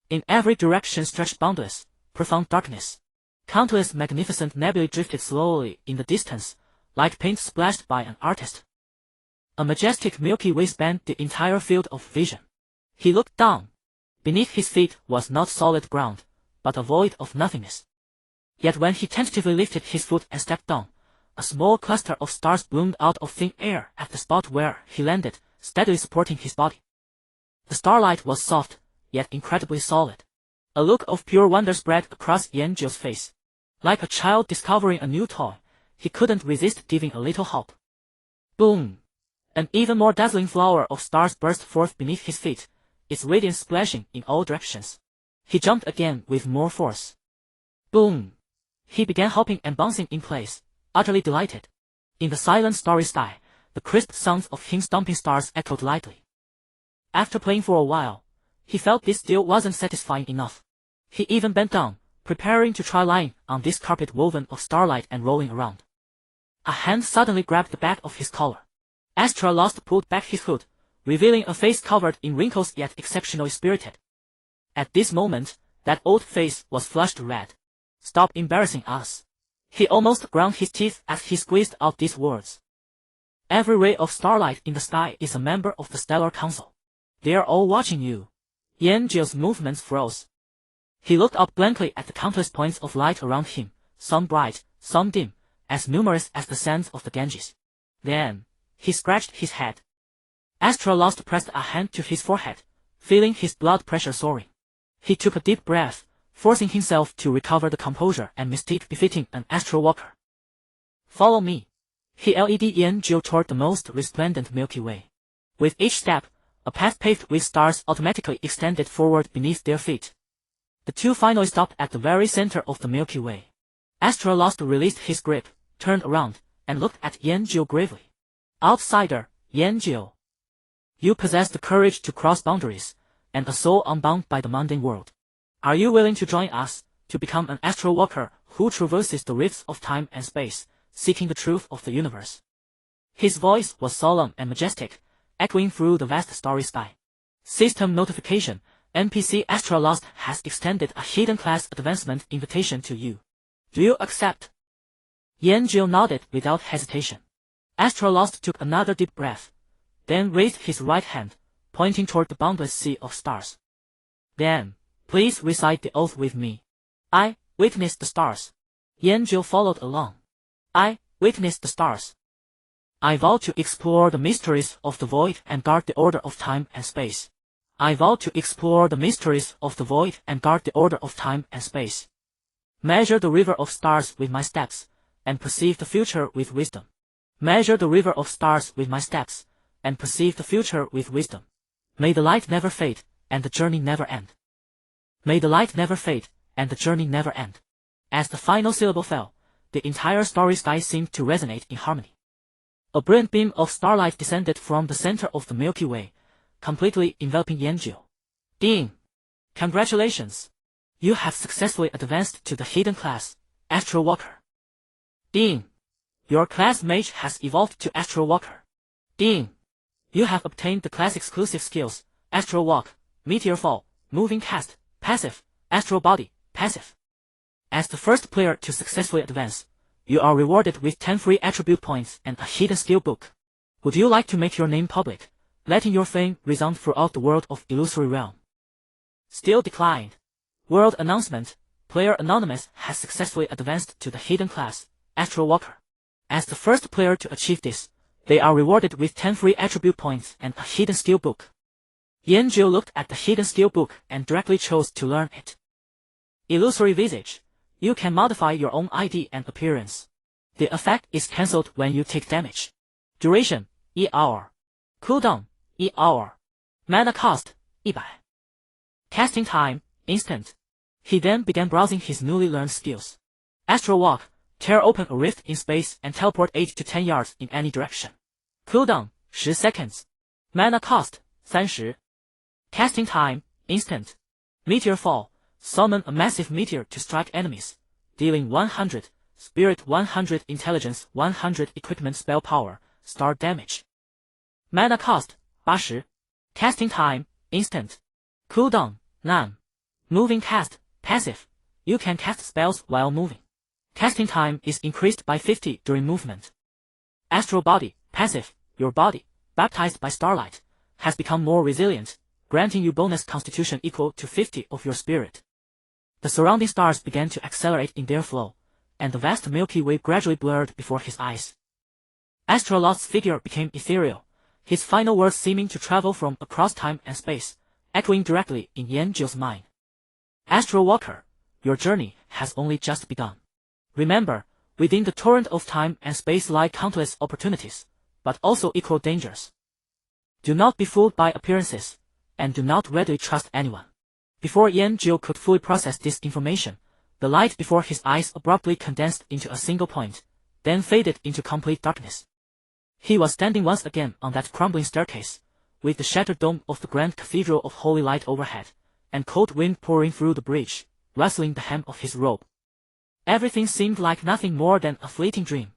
In every direction stretched boundless, profound darkness. Countless magnificent nebulae drifted slowly in the distance, like paint splashed by an artist. A majestic Milky Way spanned the entire field of vision. He looked down. Beneath his feet was not solid ground, but a void of nothingness. Yet when he tentatively lifted his foot and stepped down, a small cluster of stars bloomed out of thin air at the spot where he landed, steadily supporting his body. The starlight was soft, yet incredibly solid. A look of pure wonder spread across Yanjil's face. Like a child discovering a new toy, he couldn't resist giving a little hop. Boom! An even more dazzling flower of stars burst forth beneath his feet, its radiance splashing in all directions. He jumped again with more force. Boom! He began hopping and bouncing in place, utterly delighted. In the silent starry sky, the crisp sounds of him stomping stars echoed lightly. After playing for a while, he felt this still wasn't satisfying enough. He even bent down, preparing to try lying on this carpet woven of starlight and rolling around. A hand suddenly grabbed the back of his collar. Astra Lost pulled back his hood, revealing a face covered in wrinkles yet exceptionally spirited. At this moment, that old face was flushed red. "Stop embarrassing us." He almost ground his teeth as he squeezed out these words. "Every ray of starlight in the sky is a member of the Stellar Council. They are all watching you." Yanjil's movements froze. He looked up blankly at the countless points of light around him, some bright, some dim, as numerous as the sands of the Ganges. Then, he scratched his head. Astra Lost pressed a hand to his forehead, feeling his blood pressure soaring. He took a deep breath, forcing himself to recover the composure and mystique befitting an astral walker. "Follow me." He led Yanjil toward the most resplendent Milky Way. With each step, a path paved with stars automatically extended forward beneath their feet. The two finally stopped at the very center of the Milky Way. Astra Lost released his grip, turned around, and looked at Yanjil gravely. "Outsider, Yanjil. You possess the courage to cross boundaries, and a soul unbound by the mundane world. Are you willing to join us, to become an astral walker who traverses the rifts of time and space, seeking the truth of the universe?" His voice was solemn and majestic, echoing through the vast starry sky. "System notification, NPC Astra Lost has extended a hidden class advancement invitation to you. Do you accept?" Yanjil nodded without hesitation. Astrolost took another deep breath, then raised his right hand, pointing toward the boundless sea of stars. Then, please recite the oath with me. I witness the stars. Yanjiu followed along. I witness the stars. I vow to explore the mysteries of the void and guard the order of time and space. I vow to explore the mysteries of the void and guard the order of time and space. Measure the river of stars with my steps, and perceive the future with wisdom. Measure the river of stars with my steps, and perceive the future with wisdom. May the light never fade, and the journey never end. May the light never fade, and the journey never end. As the final syllable fell, the entire starry sky seemed to resonate in harmony. A brilliant beam of starlight descended from the center of the Milky Way, completely enveloping Yanjiu. Ding! Congratulations! You have successfully advanced to the hidden class, Astral Walker. Ding! Your class Mage has evolved to Astral Walker. Ding! You have obtained the class-exclusive skills, Astral Walk, Meteor Fall, Moving Cast, Passive, Astral Body, Passive. As the first player to successfully advance, you are rewarded with 10 free attribute points and a hidden skill book. Would you like to make your name public, letting your fame resound throughout the world of Illusory Realm? Still declined. World announcement, player Anonymous has successfully advanced to the hidden class, Astral Walker. As the first player to achieve this, they are rewarded with 10 free attribute points and a hidden skill book. Yanjiu looked at the hidden skill book and directly chose to learn it. Illusory Visage. You can modify your own ID and appearance. The effect is cancelled when you take damage. Duration, 1 hour. Cooldown, 1 hour. Mana cost, 100. Casting time, instant. He then began browsing his newly learned skills. Astral Walk, tear open a rift in space and teleport 8 to 10 yards in any direction. Cooldown, 10 seconds. Mana cost, 30. Casting time, instant. Meteor Fall, summon a massive meteor to strike enemies, dealing 100, spirit 100, intelligence 100, equipment spell power, star damage. Mana cost, 80. Casting time, instant. Cooldown, none. Moving cast, passive. You can cast spells while moving. Casting time is increased by 50 during movement. Astral Body, passive. Your body, baptized by starlight, has become more resilient, granting you bonus constitution equal to 50 of your spirit. The surrounding stars began to accelerate in their flow, and the vast Milky Way gradually blurred before his eyes. Astrolot's figure became ethereal, his final words seeming to travel from across time and space, echoing directly in Yanjiu's mind. Astral Walker, your journey has only just begun. Remember, within the torrent of time and space lie countless opportunities, but also equal dangers. Do not be fooled by appearances, and do not readily trust anyone. Before Yanjiu could fully process this information, the light before his eyes abruptly condensed into a single point, then faded into complete darkness. He was standing once again on that crumbling staircase, with the shattered dome of the grand cathedral of holy light overhead, and cold wind pouring through the bridge, rustling the hem of his robe. Everything seemed like nothing more than a fleeting dream.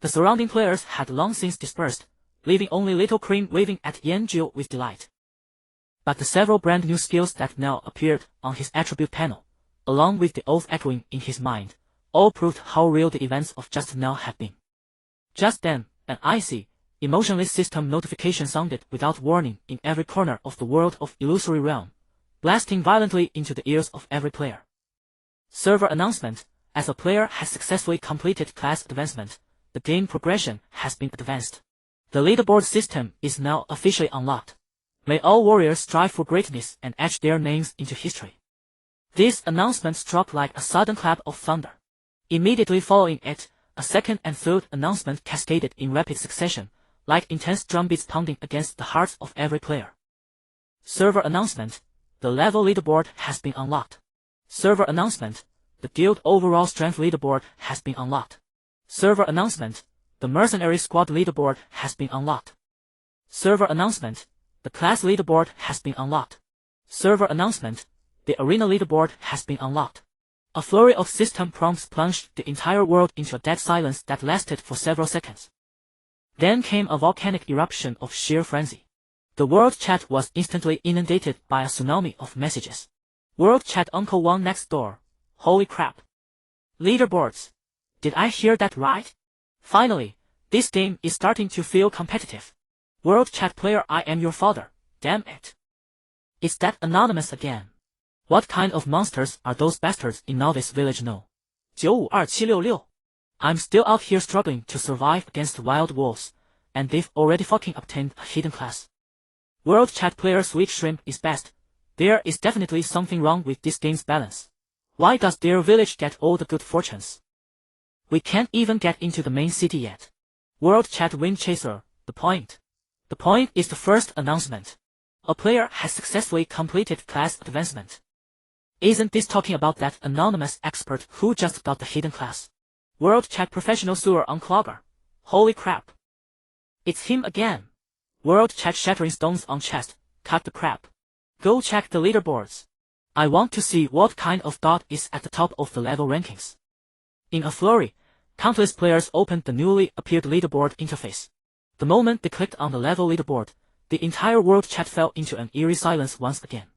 The surrounding players had long since dispersed, leaving only Little Cream waving at Yanjiu with delight. But the several brand new skills that now appeared on his attribute panel, along with the oath echoing in his mind, all proved how real the events of just now had been. Just then, an icy, emotionless system notification sounded without warning in every corner of the world of Illusory Realm, blasting violently into the ears of every player. Server announcement: as a player has successfully completed class advancement, the game progression has been advanced. The leaderboard system is now officially unlocked. May all warriors strive for greatness and etch their names into history. This announcement struck like a sudden clap of thunder. Immediately following it, a second and third announcement cascaded in rapid succession, like intense drumbeats pounding against the hearts of every player. Server announcement: the level leaderboard has been unlocked. Server announcement: the guild overall strength leaderboard has been unlocked. Server announcement: the mercenary squad leaderboard has been unlocked. Server announcement: the class leaderboard has been unlocked. Server announcement: the arena leaderboard has been unlocked. A flurry of system prompts plunged the entire world into a dead silence that lasted for several seconds. Then came a volcanic eruption of sheer frenzy. The world chat was instantly inundated by a tsunami of messages. World chat: Uncle Wang next door. Holy crap. Leaderboards. Did I hear that right? Finally, This game is starting to feel competitive. World chat player, I am your father. Damn it. It's that anonymous again. What kind of monsters are those bastards in Novice Village? No. 952766. I'm still out here struggling to survive against wild wolves, and they've already fucking obtained a hidden class. World chat player, Sweet Shrimp is best. There is definitely something wrong with this game's balance. Why does their village get all the good fortunes? We can't even get into the main city yet. World chat Wind Chaser, the point. The point is the first announcement. A player has successfully completed class advancement. Isn't this talking about that anonymous expert who just got the hidden class? World chat Professional Sewer Unclogger. Holy crap. It's him again. World chat Shattering Stones on Chest. Cut the crap. Go check the leaderboards. I want to see what kind of god is at the top of the level rankings. In a flurry, countless players opened the newly appeared leaderboard interface. The moment they clicked on the level leaderboard, the entire world chat fell into an eerie silence once again.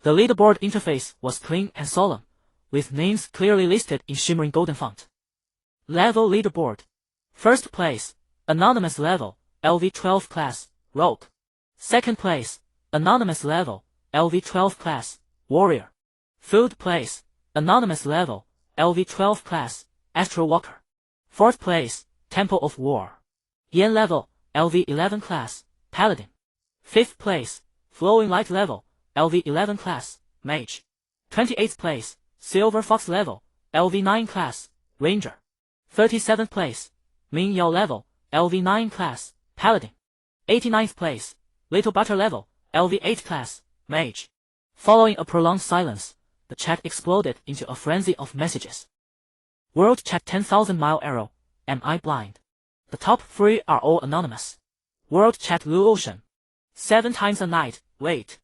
The leaderboard interface was clean and solemn, with names clearly listed in shimmering golden font. Level leaderboard. First place, anonymous level, LV12 class, Rogue. Second place, anonymous level, LV12 class, Warrior. Third place, anonymous level, LV12 class, Astral Walker. Fourth place, Temple of War. Yen level, LV11 class, Paladin. Fifth place, Flowing Light level, LV11 class, Mage. 28th place, Silver Fox level, LV9 class, Ranger. 37th place, Min Yao level, LV9 class, Paladin. 89th place, Little Butter level, LV8 class, Mage. Following a prolonged silence, the chat exploded into a frenzy of messages. World chat 10,000 mile arrow, am I blind? The top 3 are all anonymous. World chat Blue Ocean. 7 times a night, wait.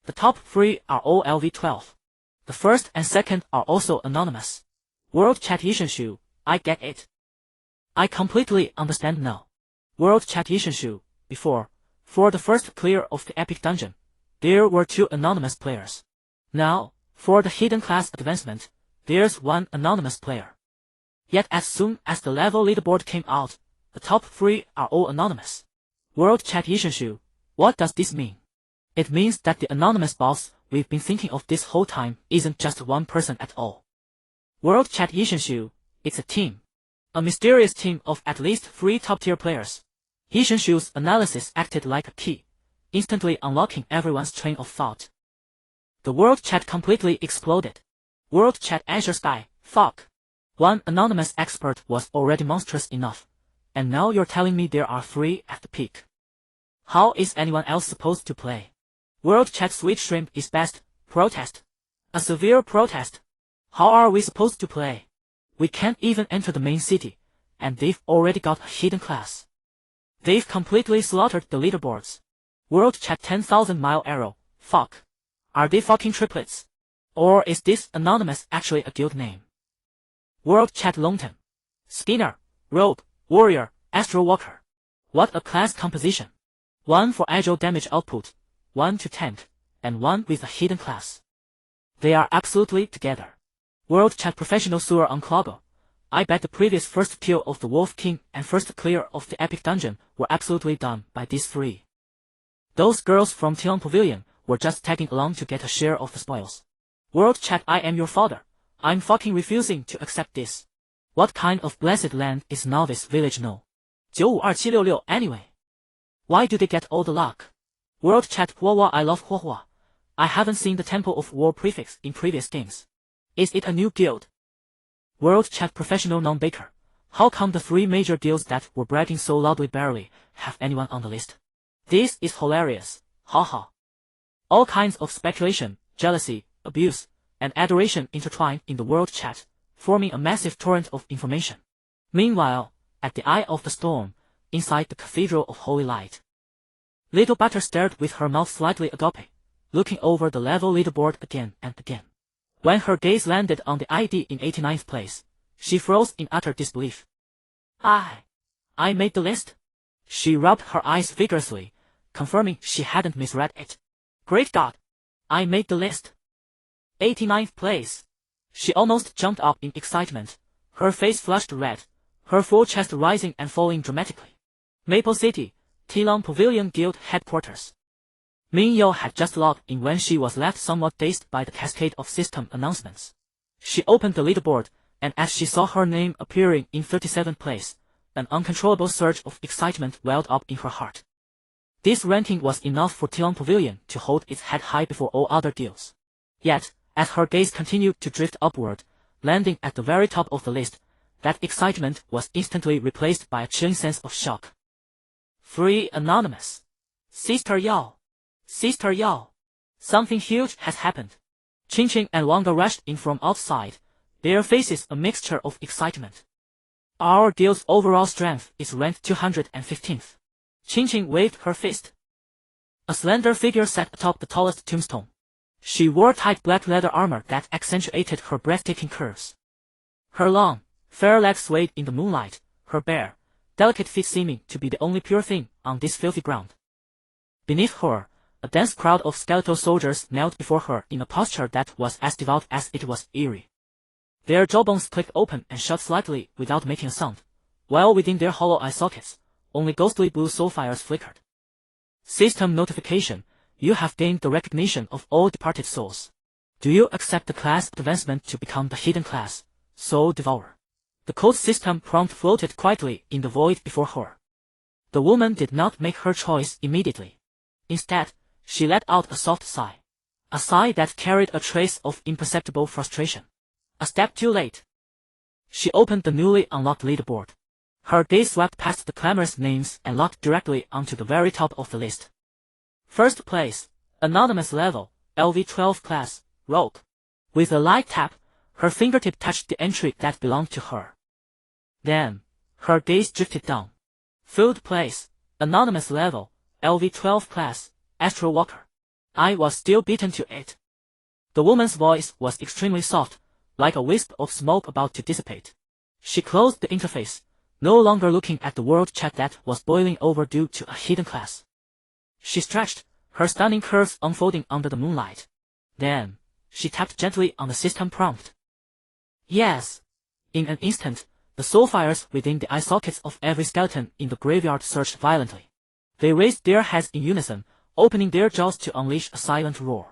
The top 3 are all LV12. The first and second are also anonymous. World chat Yishenshu, I get it. I completely understand now. World chat Yishenshu, before, for the first clear of the epic dungeon, there were 2 anonymous players. Now, for the hidden class advancement, there's 1 anonymous player. Yet as soon as the level leaderboard came out, the top 3 are all anonymous. World chat Yishenshu, what does this mean? It means that the anonymous boss we've been thinking of this whole time isn't just one person at all. World chat Yishenshu, it's a team. A mysterious team of at least 3 top-tier players. Yishenshu's analysis acted like a key, instantly unlocking everyone's train of thought. The world chat completely exploded. World chat Azure Sky, fuck. 1 anonymous expert was already monstrous enough, and now you're telling me there are 3 at the peak. How is anyone else supposed to play? World chat Sweet Shrimp is best, protest. A severe protest. How are we supposed to play? We can't even enter the main city, and they've already got a hidden class. They've completely slaughtered the leaderboards. World chat 10,000 mile arrow, fuck. Are they fucking triplets? Or is this anonymous actually a guild name? World chat Longton. Skinner, Rogue, Warrior, Astral Walker. What a class composition. 1 for agile damage output, 1 to tank, and 1 with a hidden class. They are absolutely together. World chat Professional Sewer Unclogger. I bet the previous first kill of the Wolf King and first clear of the epic dungeon were absolutely done by these 3. Those girls from Tian Pavilion were just tagging along to get a share of the spoils. World chat I am your father. I'm fucking refusing to accept this. What kind of blessed land is Novice Village? No. 952766 anyway. Why do they get all the luck? World chat Huahua, I love Huahua. I haven't seen the Temple of War prefix in previous games. Is it a new guild? World chat Professional Non-Baker. How come the 3 major guilds that were bragging so loudly barely have anyone on the list? This is hilarious, haha. All kinds of speculation, jealousy, abuse, and adoration intertwined in the world chat, forming a massive torrent of information. Meanwhile, at the eye of the storm, inside the Cathedral of Holy Light, Little Butter stared with her mouth slightly agape, looking over the level leaderboard again and again. When her gaze landed on the ID in 89th place, she froze in utter disbelief. I made the list? She rubbed her eyes vigorously, confirming she hadn't misread it. Great God! I made the list. 89th place. She almost jumped up in excitement. Her face flushed red. her full chest rising and falling dramatically. Maple City, Tilon Pavilion Guild headquarters. Min Yo had just logged in when she was left somewhat dazed by the cascade of system announcements. She opened the leaderboard, and as she saw her name appearing in 37th place, an uncontrollable surge of excitement welled up in her heart. This ranking was enough for Tilon Pavilion to hold its head high before all other deals. Yet, as her gaze continued to drift upward, landing at the very top of the list, that excitement was instantly replaced by a chilling sense of shock. Free Anonymous. Sister Yao. Sister Yao. Something huge has happened. Qingqing and Wanga rushed in from outside, their faces a mixture of excitement. Our guild's overall strength is ranked 215th. Qingqing waved her fist. A slender figure sat atop the tallest tombstone. She wore tight black leather armor that accentuated her breathtaking curves. Her long, fair legs swayed in the moonlight, her bare, delicate feet seeming to be the only pure thing on this filthy ground. Beneath her, a dense crowd of skeletal soldiers knelt before her in a posture that was as devout as it was eerie. Their jawbones clicked open and shut slightly without making a sound, while within their hollow eye sockets, only ghostly blue soul fires flickered. System notification: you have gained the recognition of all departed souls. Do you accept the class advancement to become the hidden class, Soul Devourer? The code system prompt floated quietly in the void before her. The woman did not make her choice immediately. Instead, she let out a soft sigh. A sigh that carried a trace of imperceptible frustration. A step too late. She opened the newly unlocked leaderboard. Her gaze swept past the clamorous names and locked directly onto the very top of the list. First place, Anonymous level, LV12 class, Rogue. With a light tap, her fingertip touched the entry that belonged to her. Then, her gaze drifted down. Third place, Anonymous level, LV12 class, Astral Walker. I was still beaten to it. The woman's voice was extremely soft, like a wisp of smoke about to dissipate. She closed the interface, no longer looking at the world chat that was boiling over due to a hidden class. She stretched, her stunning curves unfolding under the moonlight. Then, she tapped gently on the system prompt. Yes. In an instant, the soul fires within the eye sockets of every skeleton in the graveyard surged violently. They raised their heads in unison, opening their jaws to unleash a silent roar.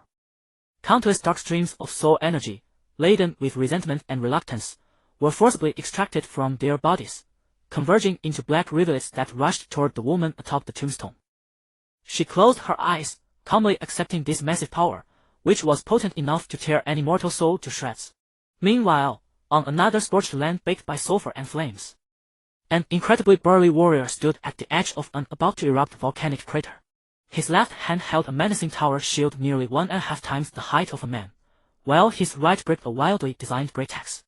Countless dark streams of soul energy, laden with resentment and reluctance, were forcibly extracted from their bodies, converging into black rivulets that rushed toward the woman atop the tombstone. She closed her eyes, calmly accepting this massive power, which was potent enough to tear any mortal soul to shreds. Meanwhile, on another scorched land baked by sulfur and flames, an incredibly burly warrior stood at the edge of an about-to-erupt volcanic crater. His left hand held a menacing tower shield nearly 1.5 times the height of a man, while his right gripped a wildly designed great axe.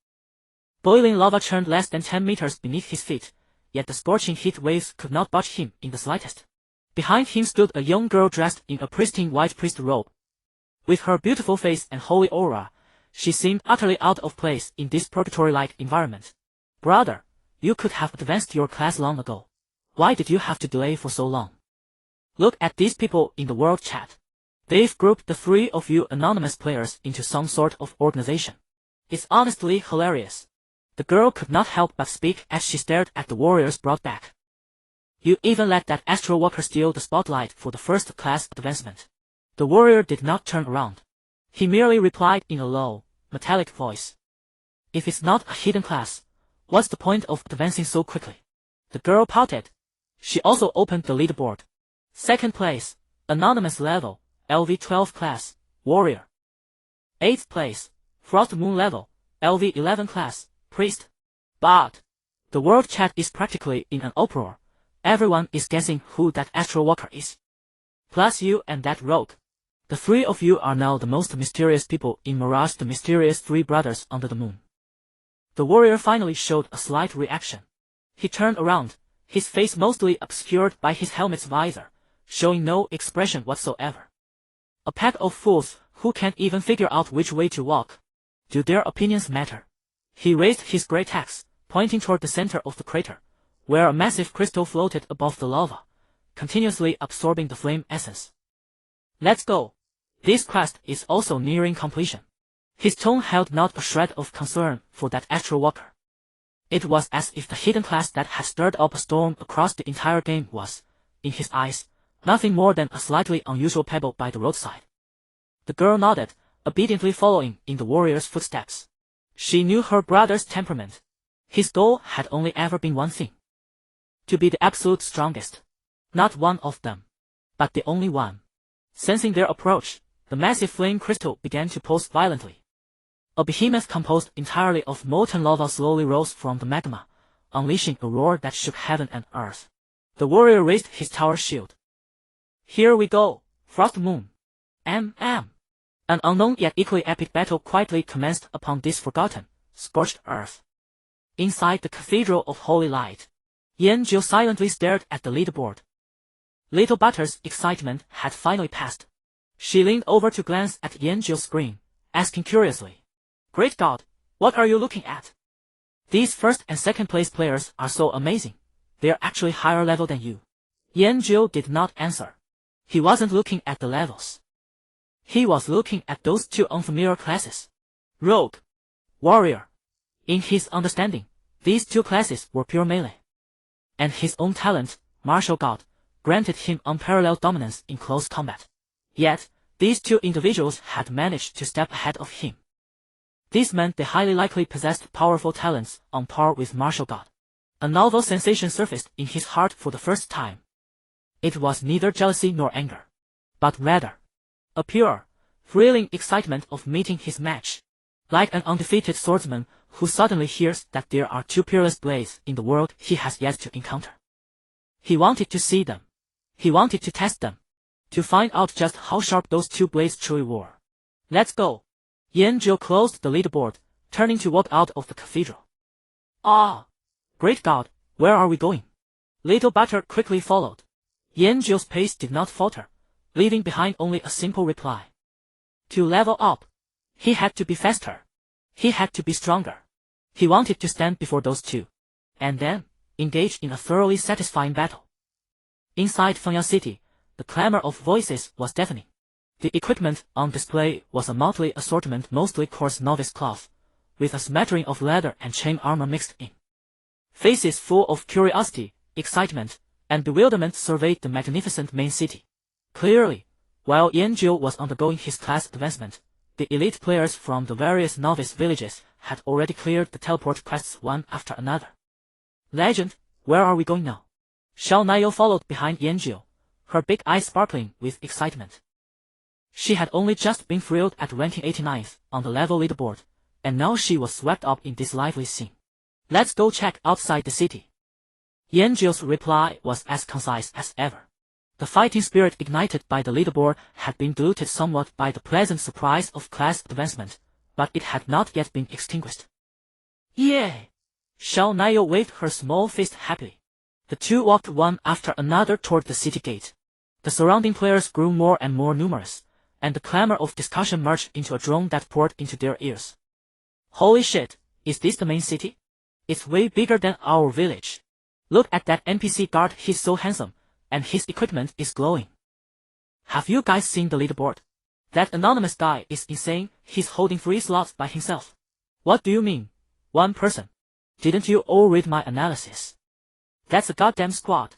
Boiling lava churned less than 10 meters beneath his feet, yet the scorching heat waves could not budge him in the slightest. Behind him stood a young girl dressed in a pristine white priest robe. With her beautiful face and holy aura, she seemed utterly out of place in this purgatory-like environment. Brother, you could have advanced your class long ago. Why did you have to delay for so long? Look at these people in the world chat. They've grouped the three of you anonymous players into some sort of organization. It's honestly hilarious. The girl could not help but speak as she stared at the warriors brought back. You even let that astral walker steal the spotlight for the first class advancement. The warrior did not turn around. He merely replied in a low, metallic voice. If it's not a hidden class, what's the point of advancing so quickly? The girl pouted. She also opened the leaderboard. Second place, Anonymous level, LV12 class, Warrior. 8th place, Frost Moon level, LV11 class, Priest. But the world chat is practically in an uproar. Everyone is guessing who that astral walker is. Plus you and that rogue. The three of you are now the most mysterious people in Mirage, the mysterious three brothers under the moon. The warrior finally showed a slight reaction. He turned around, his face mostly obscured by his helmet's visor, showing no expression whatsoever. A pack of fools who can't even figure out which way to walk. Do their opinions matter? He raised his great axe, pointing toward the center of the crater, where a massive crystal floated above the lava, continuously absorbing the flame essence. Let's go. This quest is also nearing completion. His tone held not a shred of concern for that astral walker. It was as if the hidden class that had stirred up a storm across the entire game was, in his eyes, nothing more than a slightly unusual pebble by the roadside. The girl nodded, obediently following in the warrior's footsteps. She knew her brother's temperament. His goal had only ever been one thing: to be the absolute strongest. Not one of them, but the only one. Sensing their approach, the massive flame crystal began to pulse violently. A behemoth composed entirely of molten lava slowly rose from the magma, unleashing a roar that shook heaven and earth. The warrior raised his tower shield. Here we go, Frost Moon. An unknown yet equally epic battle quietly commenced upon this forgotten, scorched earth. Inside the Cathedral of Holy Light, Yanjiu silently stared at the leaderboard. Little Butter's excitement had finally passed. She leaned over to glance at Yanjiu's screen, asking curiously, "Great God, what are you looking at? These first and second place players are so amazing. They're actually higher level than you." Yanjiu did not answer. He wasn't looking at the levels. He was looking at those two unfamiliar classes. Rogue, Warrior. In his understanding, these two classes were pure melee. And his own talent, Martial God, granted him unparalleled dominance in close combat. Yet, these two individuals had managed to step ahead of him. This meant they highly likely possessed powerful talents on par with Martial God. A novel sensation surfaced in his heart for the first time. It was neither jealousy nor anger, but rather a pure, thrilling excitement of meeting his match. Like an undefeated swordsman who suddenly hears that there are two peerless blades in the world he has yet to encounter. He wanted to see them. He wanted to test them. To find out just how sharp those two blades truly were. "Let's go." Yanjiu closed the leaderboard, turning to walk out of the cathedral. "Ah! Great God, where are we going?" Little Butter quickly followed. Yanjiu's pace did not falter, leaving behind only a simple reply. To level up, he had to be faster. He had to be stronger. He wanted to stand before those two, and then engage in a thoroughly satisfying battle. Inside Fengya City, the clamor of voices was deafening. The equipment on display was a motley assortment, mostly coarse novice cloth, with a smattering of leather and chain armor mixed in. Faces full of curiosity, excitement, and bewilderment surveyed the magnificent main city. Clearly, while Yanjiu was undergoing his class advancement, the elite players from the various novice villages had already cleared the teleport quests one after another. "Legend, where are we going now?" Xiao Naiyou followed behind Yanjiu, her big eyes sparkling with excitement. She had only just been thrilled at ranking 89th on the level leaderboard, and now she was swept up in this lively scene. "Let's go check outside the city." Yanjiu's reply was as concise as ever. The fighting spirit ignited by the leaderboard had been diluted somewhat by the pleasant surprise of class advancement, but it had not yet been extinguished. "Yay!" Xiao Naiyou waved her small fist happily. The two walked one after another toward the city gate. The surrounding players grew more and more numerous, and the clamor of discussion merged into a drone that poured into their ears. "Holy shit, is this the main city? It's way bigger than our village. Look at that NPC guard, he's so handsome, and his equipment is glowing. Have you guys seen the leaderboard? That anonymous guy is insane, he's holding 3 slots by himself. What do you mean, one person? Didn't you all read my analysis? That's a goddamn squad.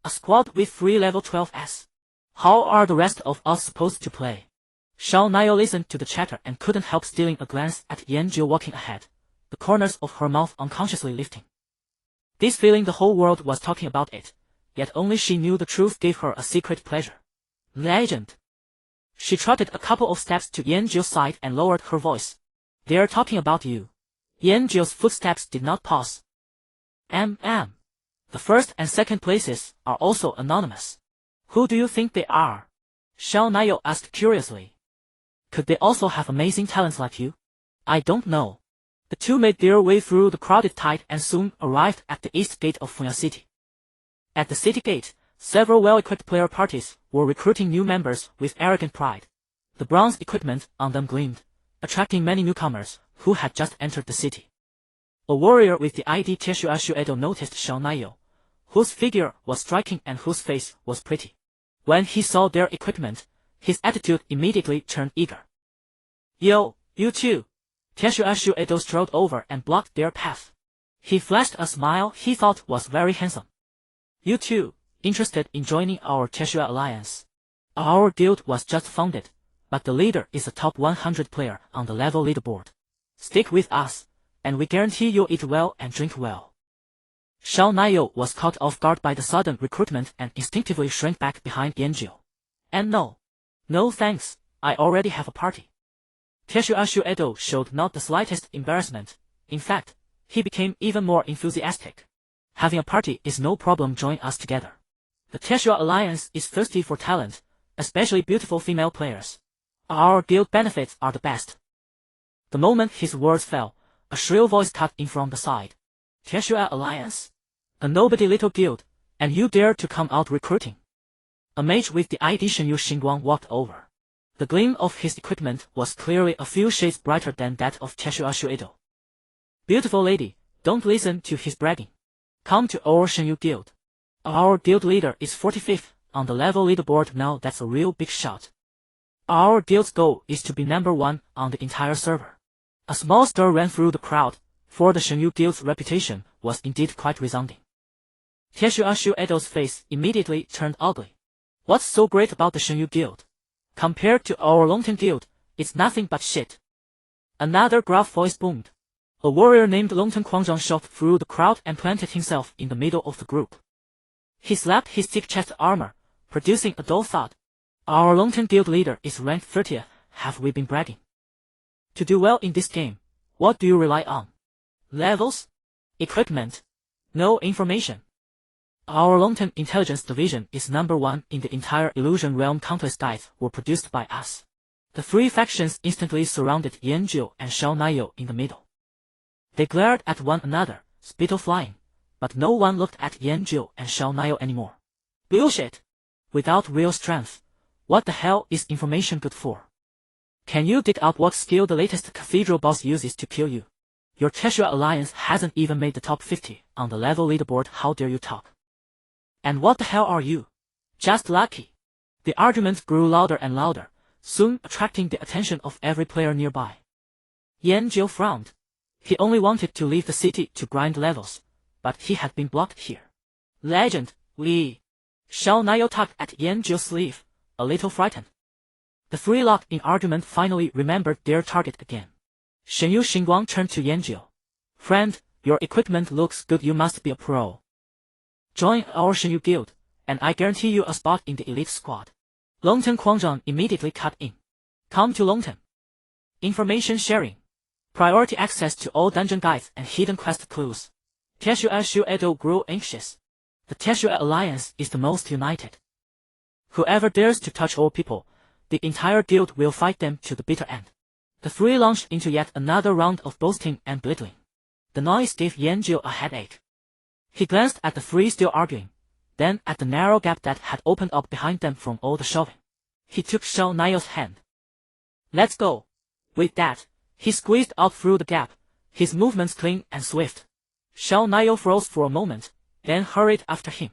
A squad with 3 level 12s. How are the rest of us supposed to play?" Xiao Naiyou listened to the chatter and couldn't help stealing a glance at Yanjiu walking ahead, the corners of her mouth unconsciously lifting. This feeling the whole world was talking about it, yet only she knew the truth gave her a secret pleasure. "Legend." She trotted a couple of steps to Yanjiu's side and lowered her voice. "They're talking about you." Yanjiu's footsteps did not pause. The first and second places are also anonymous. Who do you think they are?" Xiao Naiyou asked curiously. "Could they also have amazing talents like you?" "I don't know." The two made their way through the crowded tide and soon arrived at the east gate of Fengya City. At the city gate, several well-equipped player parties were recruiting new members with arrogant pride. The bronze equipment on them gleamed, attracting many newcomers who had just entered the city. A warrior with the ID Teshuashu Edo noticed Xiao Naiyou, whose figure was striking and whose face was pretty. When he saw their equipment, his attitude immediately turned eager. "Yo, you two!" Teshuashu Edo strode over and blocked their path. He flashed a smile he thought was very handsome. You too, interested in joining our Teshua Alliance? Our guild was just founded, but the leader is a top 100 player on the level leaderboard. Stick with us, and we guarantee you'll eat well and drink well. Xiao Niao was caught off guard by the sudden recruitment and instinctively shrank back behind Yanjiu. And no thanks, I already have a party. Teshua Edo showed not the slightest embarrassment. In fact, he became even more enthusiastic. Having a party is no problem, join us together. The Teshua Alliance is thirsty for talent, especially beautiful female players. Our guild benefits are the best. The moment his words fell, a shrill voice cut in from the side. Teshua Alliance? A nobody little guild, and you dare to come out recruiting? A mage with the ID Shenyu Xingguang walked over. The gleam of his equipment was clearly a few shades brighter than that of Teshua Edo. Beautiful lady, don't listen to his bragging. Come to our Shenyu guild. Our guild leader is 45th on the level leaderboard now. That's a real big shot. Our guild's goal is to be number 1 on the entire server. A small stir ran through the crowd, for the Shenyu guild's reputation was indeed quite resounding. Teshua Edo's face immediately turned ugly. What's so great about the Shenyu guild? Compared to our Longten guild, it's nothing but shit. Another gruff voice boomed. A warrior named Longten Quanzhang shot through the crowd and planted himself in the middle of the group. He slapped his thick chest armor, producing a dull thud. Our Longten guild leader is ranked 30th, have we been bragging? To do well in this game, what do you rely on? Levels? Equipment? No information. Our Longten Intelligence Division is number 1 in the entire Illusion Realm. Countless dice were produced by us. The 3 factions instantly surrounded Yanjiu and Xiao Niao in the middle. They glared at one another, spittle flying, but no one looked at Yanjiu and Xiao Niao anymore. Bullshit! Without real strength, what the hell is information good for? Can you dig out what skill the latest cathedral boss uses to kill you? Your Teshua Alliance hasn't even made the top 50 on the level leaderboard. How dare you talk? And what the hell are you? Just lucky. The argument grew louder and louder, soon attracting the attention of every player nearby. Yanjiu frowned. He only wanted to leave the city to grind levels, but he had been blocked here. Legend, Li. Xiao Niao tugged at Yanjiu's sleeve, a little frightened. The 3 locked in argument finally remembered their target again. Shenyu Xingguang turned to Yanjiu. Friend, your equipment looks good, you must be a pro. Join our Shenyu guild, and I guarantee you a spot in the elite squad. Longten Quanzhang immediately cut in. Come to Longten. Information sharing. Priority access to all dungeon guides and hidden quest clues. Teshua Edo grew anxious. The Teshua Alliance is the most united. Whoever dares to touch all people, the entire guild will fight them to the bitter end. The 3 launched into yet another round of boasting and belittling. The noise gave Yanjiu a headache. He glanced at the 3 still arguing, then at the narrow gap that had opened up behind them from all the shoving. He took Xiao Niao's hand. Let's go. With that, he squeezed out through the gap, his movements clean and swift. Xiao Niao froze for a moment, then hurried after him.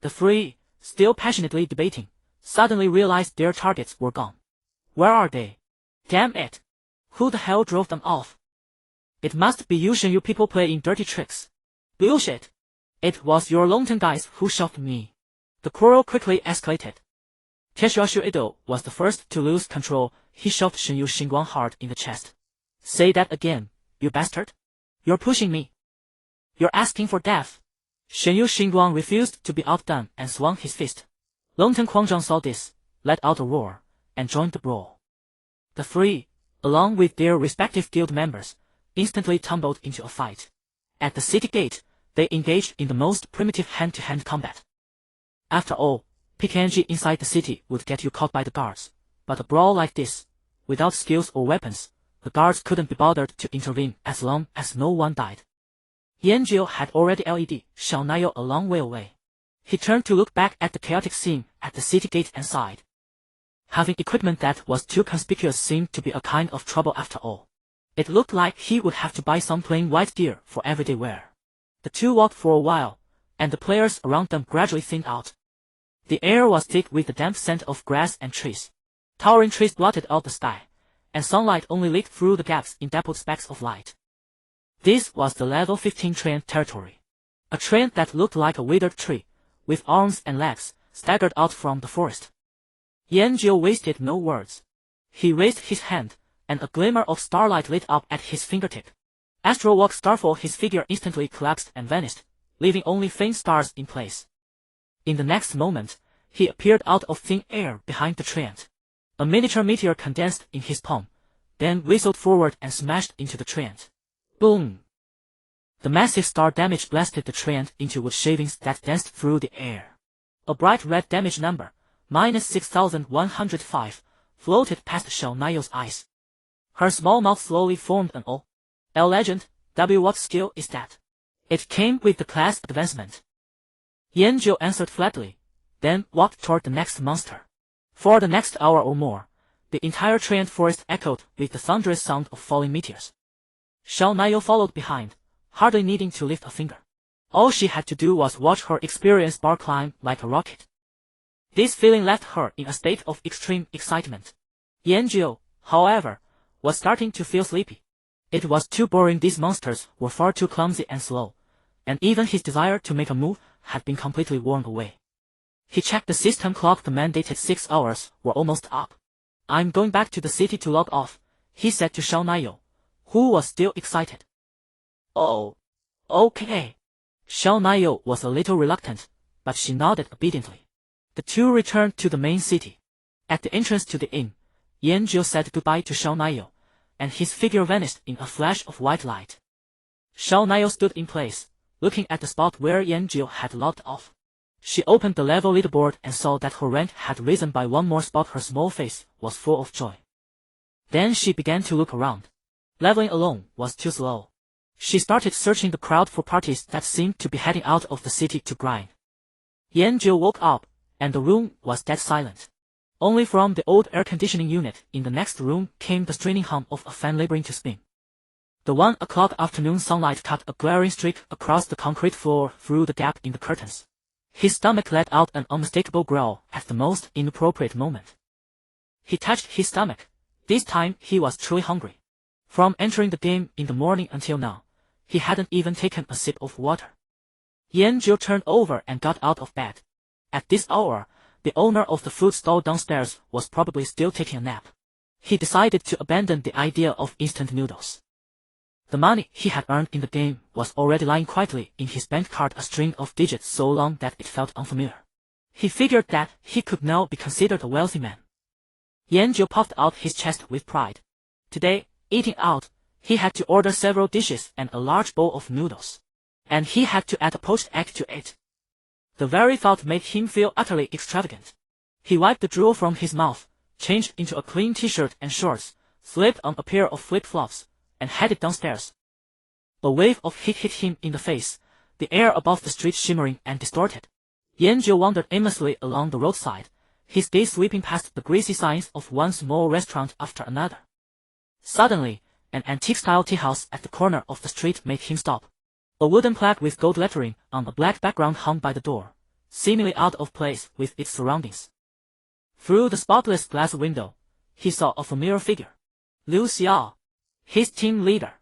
The 3, still passionately debating, suddenly realized their targets were gone. Where are they? Damn it! Who the hell drove them off? It must be you Shenyu people playing dirty tricks. Bullshit! It was your Longten guys who shoved me. The quarrel quickly escalated. Teshua Edo was the first to lose control. He shoved Shenyu Xingguang hard in the chest. Say that again, you bastard! You're pushing me. You're asking for death. Shenyu Xingguang refused to be outdone and swung his fist. Longten Quanzhang saw this, let out a roar, and joined the brawl. The 3, along with their respective guild members, instantly tumbled into a fight. At the city gate, they engaged in the most primitive hand-to-hand combat. After all, PKNG inside the city would get you caught by the guards, but a brawl like this, without skills or weapons, the guards couldn't be bothered to intervene as long as no one died. Yanjiu had already led Xiao Niao a long way away. He turned to look back at the chaotic scene at the city gate and sighed. Having equipment that was too conspicuous seemed to be a kind of trouble after all. It looked like he would have to buy some plain white gear for everyday wear. The 2 walked for a while, and the players around them gradually thinned out. The air was thick with the damp scent of grass and trees. Towering trees blotted out the sky, and sunlight only leaked through the gaps in dappled specks of light. This was the level 15 train territory. A train that looked like a withered tree, with arms and legs, staggered out from the forest. Yanjiu wasted no words. He raised his hand, and a glimmer of starlight lit up at his fingertip. Astral Walk Starfall, his figure instantly collapsed and vanished, leaving only faint stars in place. In the next moment, he appeared out of thin air behind the treant. A miniature meteor condensed in his palm, then whistled forward and smashed into the treant. Boom! The massive star damage blasted the treant into wood shavings that danced through the air. A bright red damage number, -6105, floated past Xiao Naiyou's eyes. Her small mouth slowly formed an O. L legend, W, what skill is that? It came with the class advancement. Yanjiu answered flatly, then walked toward the next monster. For the next hour or more, the entire treant forest echoed with the thunderous sound of falling meteors. Xiao Naiyou followed behind, hardly needing to lift a finger. All she had to do was watch her experience bar climb like a rocket. This feeling left her in a state of extreme excitement. Yanjiu, however, was starting to feel sleepy. It was too boring. These monsters were far too clumsy and slow, and even his desire to make a move had been completely worn away. He checked the system clock. The mandated 6 hours were almost up. I'm going back to the city to log off, he said to Xiao Naiyou, who was still excited. Oh, okay. Xiao Naiyou was a little reluctant, but she nodded obediently. The two returned to the main city. At the entrance to the inn, Yanjiu said goodbye to Xiao Naiyou, and his figure vanished in a flash of white light. Xiao Naiyou stood in place, looking at the spot where Yanjiu had logged off. She opened the level leaderboard and saw that her rank had risen by one more spot. Her small face was full of joy. Then she began to look around. Leveling alone was too slow. She started searching the crowd for parties that seemed to be heading out of the city to grind. Yanjiu woke up, and the room was dead silent. Only from the old air conditioning unit in the next room came the straining hum of a fan laboring to spin. The 1 o'clock afternoon sunlight cut a glaring streak across the concrete floor through the gap in the curtains. His stomach let out an unmistakable growl at the most inappropriate moment. He touched his stomach. This time he was truly hungry. From entering the game in the morning until now, he hadn't even taken a sip of water. Yanjiu turned over and got out of bed. At this hour, the owner of the food stall downstairs was probably still taking a nap. He decided to abandon the idea of instant noodles. The money he had earned in the game was already lying quietly in his bank card, a string of digits so long that it felt unfamiliar. He figured that he could now be considered a wealthy man. Yanjiu puffed out his chest with pride. Today, eating out, he had to order several dishes and a large bowl of noodles. And he had to add a poached egg to it. The very thought made him feel utterly extravagant. He wiped the drool from his mouth, changed into a clean t-shirt and shorts, slipped on a pair of flip-flops, and headed downstairs. A wave of heat hit him in the face, the air above the street shimmering and distorted. Yanjiu wandered aimlessly along the roadside, his gaze sweeping past the greasy signs of one small restaurant after another. Suddenly, an antique-style tea house at the corner of the street made him stop. A wooden plaque with gold lettering on a black background hung by the door, seemingly out of place with its surroundings. Through the spotless glass window, he saw a familiar figure. Liu Xiao, his team leader.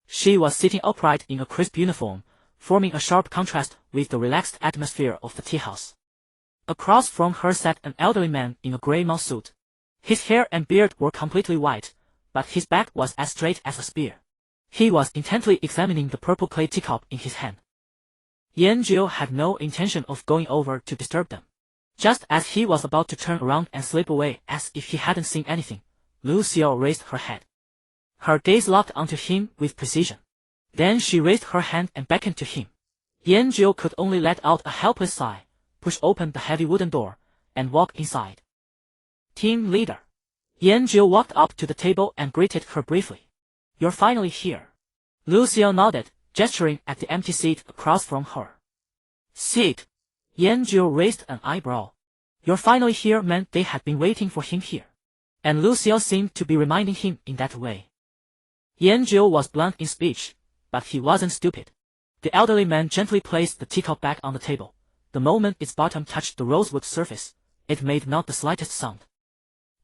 She was sitting upright in a crisp uniform, forming a sharp contrast with the relaxed atmosphere of the tea house. Across from her sat an elderly man in a grey mouse suit. His hair and beard were completely white, but his back was as straight as a spear. He was intently examining the purple clay teacup in his hand. Yanjiu had no intention of going over to disturb them. Just as he was about to turn around and slip away as if he hadn't seen anything, Liu Xiao raised her head. Her gaze locked onto him with precision. Then she raised her hand and beckoned to him. Yanjiu could only let out a helpless sigh, push open the heavy wooden door, and walk inside. Team leader. Yanjiu walked up to the table and greeted her briefly. You're finally here. Liu Xiao nodded, gesturing at the empty seat across from her. Seat. Yanjiu raised an eyebrow. You're finally here meant they had been waiting for him here. And Liu Xiao seemed to be reminding him in that way. Yanjiu was blunt in speech, but he wasn't stupid. The elderly man gently placed the teacup back on the table. The moment its bottom touched the rosewood surface, it made not the slightest sound.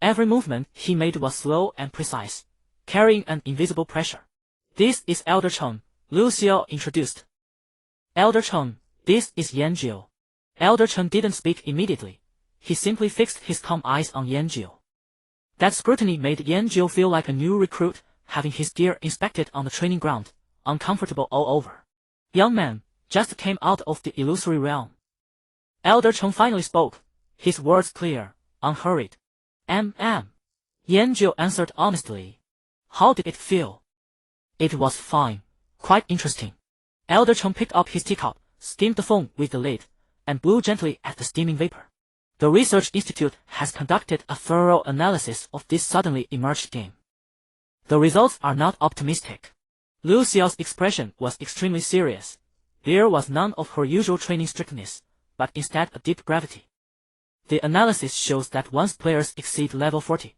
Every movement he made was slow and precise, carrying an invisible pressure. This is Elder Chen, Lu Xiao introduced. Elder Chen, this is Yan Jiu. Elder Chen didn't speak immediately. He simply fixed his calm eyes on Yan Jiu. That scrutiny made Yan Jiu feel like a new recruit, having his gear inspected on the training ground, uncomfortable all over. Young man, just came out of the illusory realm. Elder Chen finally spoke, his words clear, unhurried. Yan Jiu answered honestly. How did it feel? It was fine, quite interesting. Elder Chen picked up his teacup, skimmed the foam with the lid, and blew gently at the steaming vapor. The Research Institute has conducted a thorough analysis of this suddenly emerged game. The results are not optimistic. Lu Xiao's expression was extremely serious. There was none of her usual training strictness, but instead a deep gravity. The analysis shows that once players exceed level 40,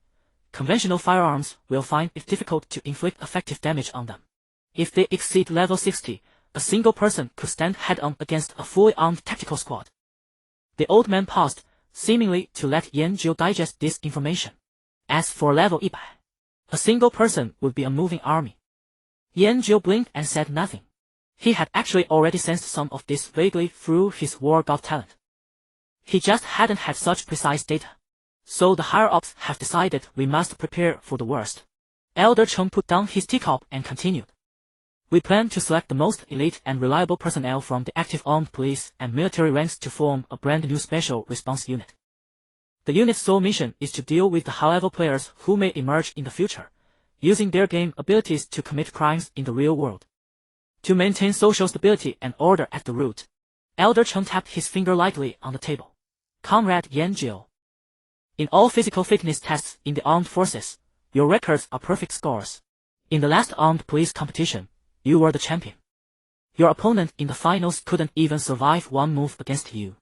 conventional firearms will find it difficult to inflict effective damage on them. If they exceed level 60, a single person could stand head-on against a fully armed tactical squad. The old man paused, seemingly to let Yan Jiu digest this information. As for level 100, a single person would be a moving army. Yan Jiu blinked and said nothing. He had actually already sensed some of this vaguely through his war god talent. He just hadn't had such precise data. So the higher-ups have decided we must prepare for the worst. Elder Chen put down his teacup and continued. We plan to select the most elite and reliable personnel from the active armed police and military ranks to form a brand new special response unit. The unit's sole mission is to deal with the high-level players who may emerge in the future, using their game abilities to commit crimes in the real world. To maintain social stability and order at the root. Elder Chen tapped his finger lightly on the table. Comrade Yan Jiu. In all physical fitness tests in the armed forces, your records are perfect scores. In the last armed police competition, you were the champion. Your opponent in the finals couldn't even survive one move against you.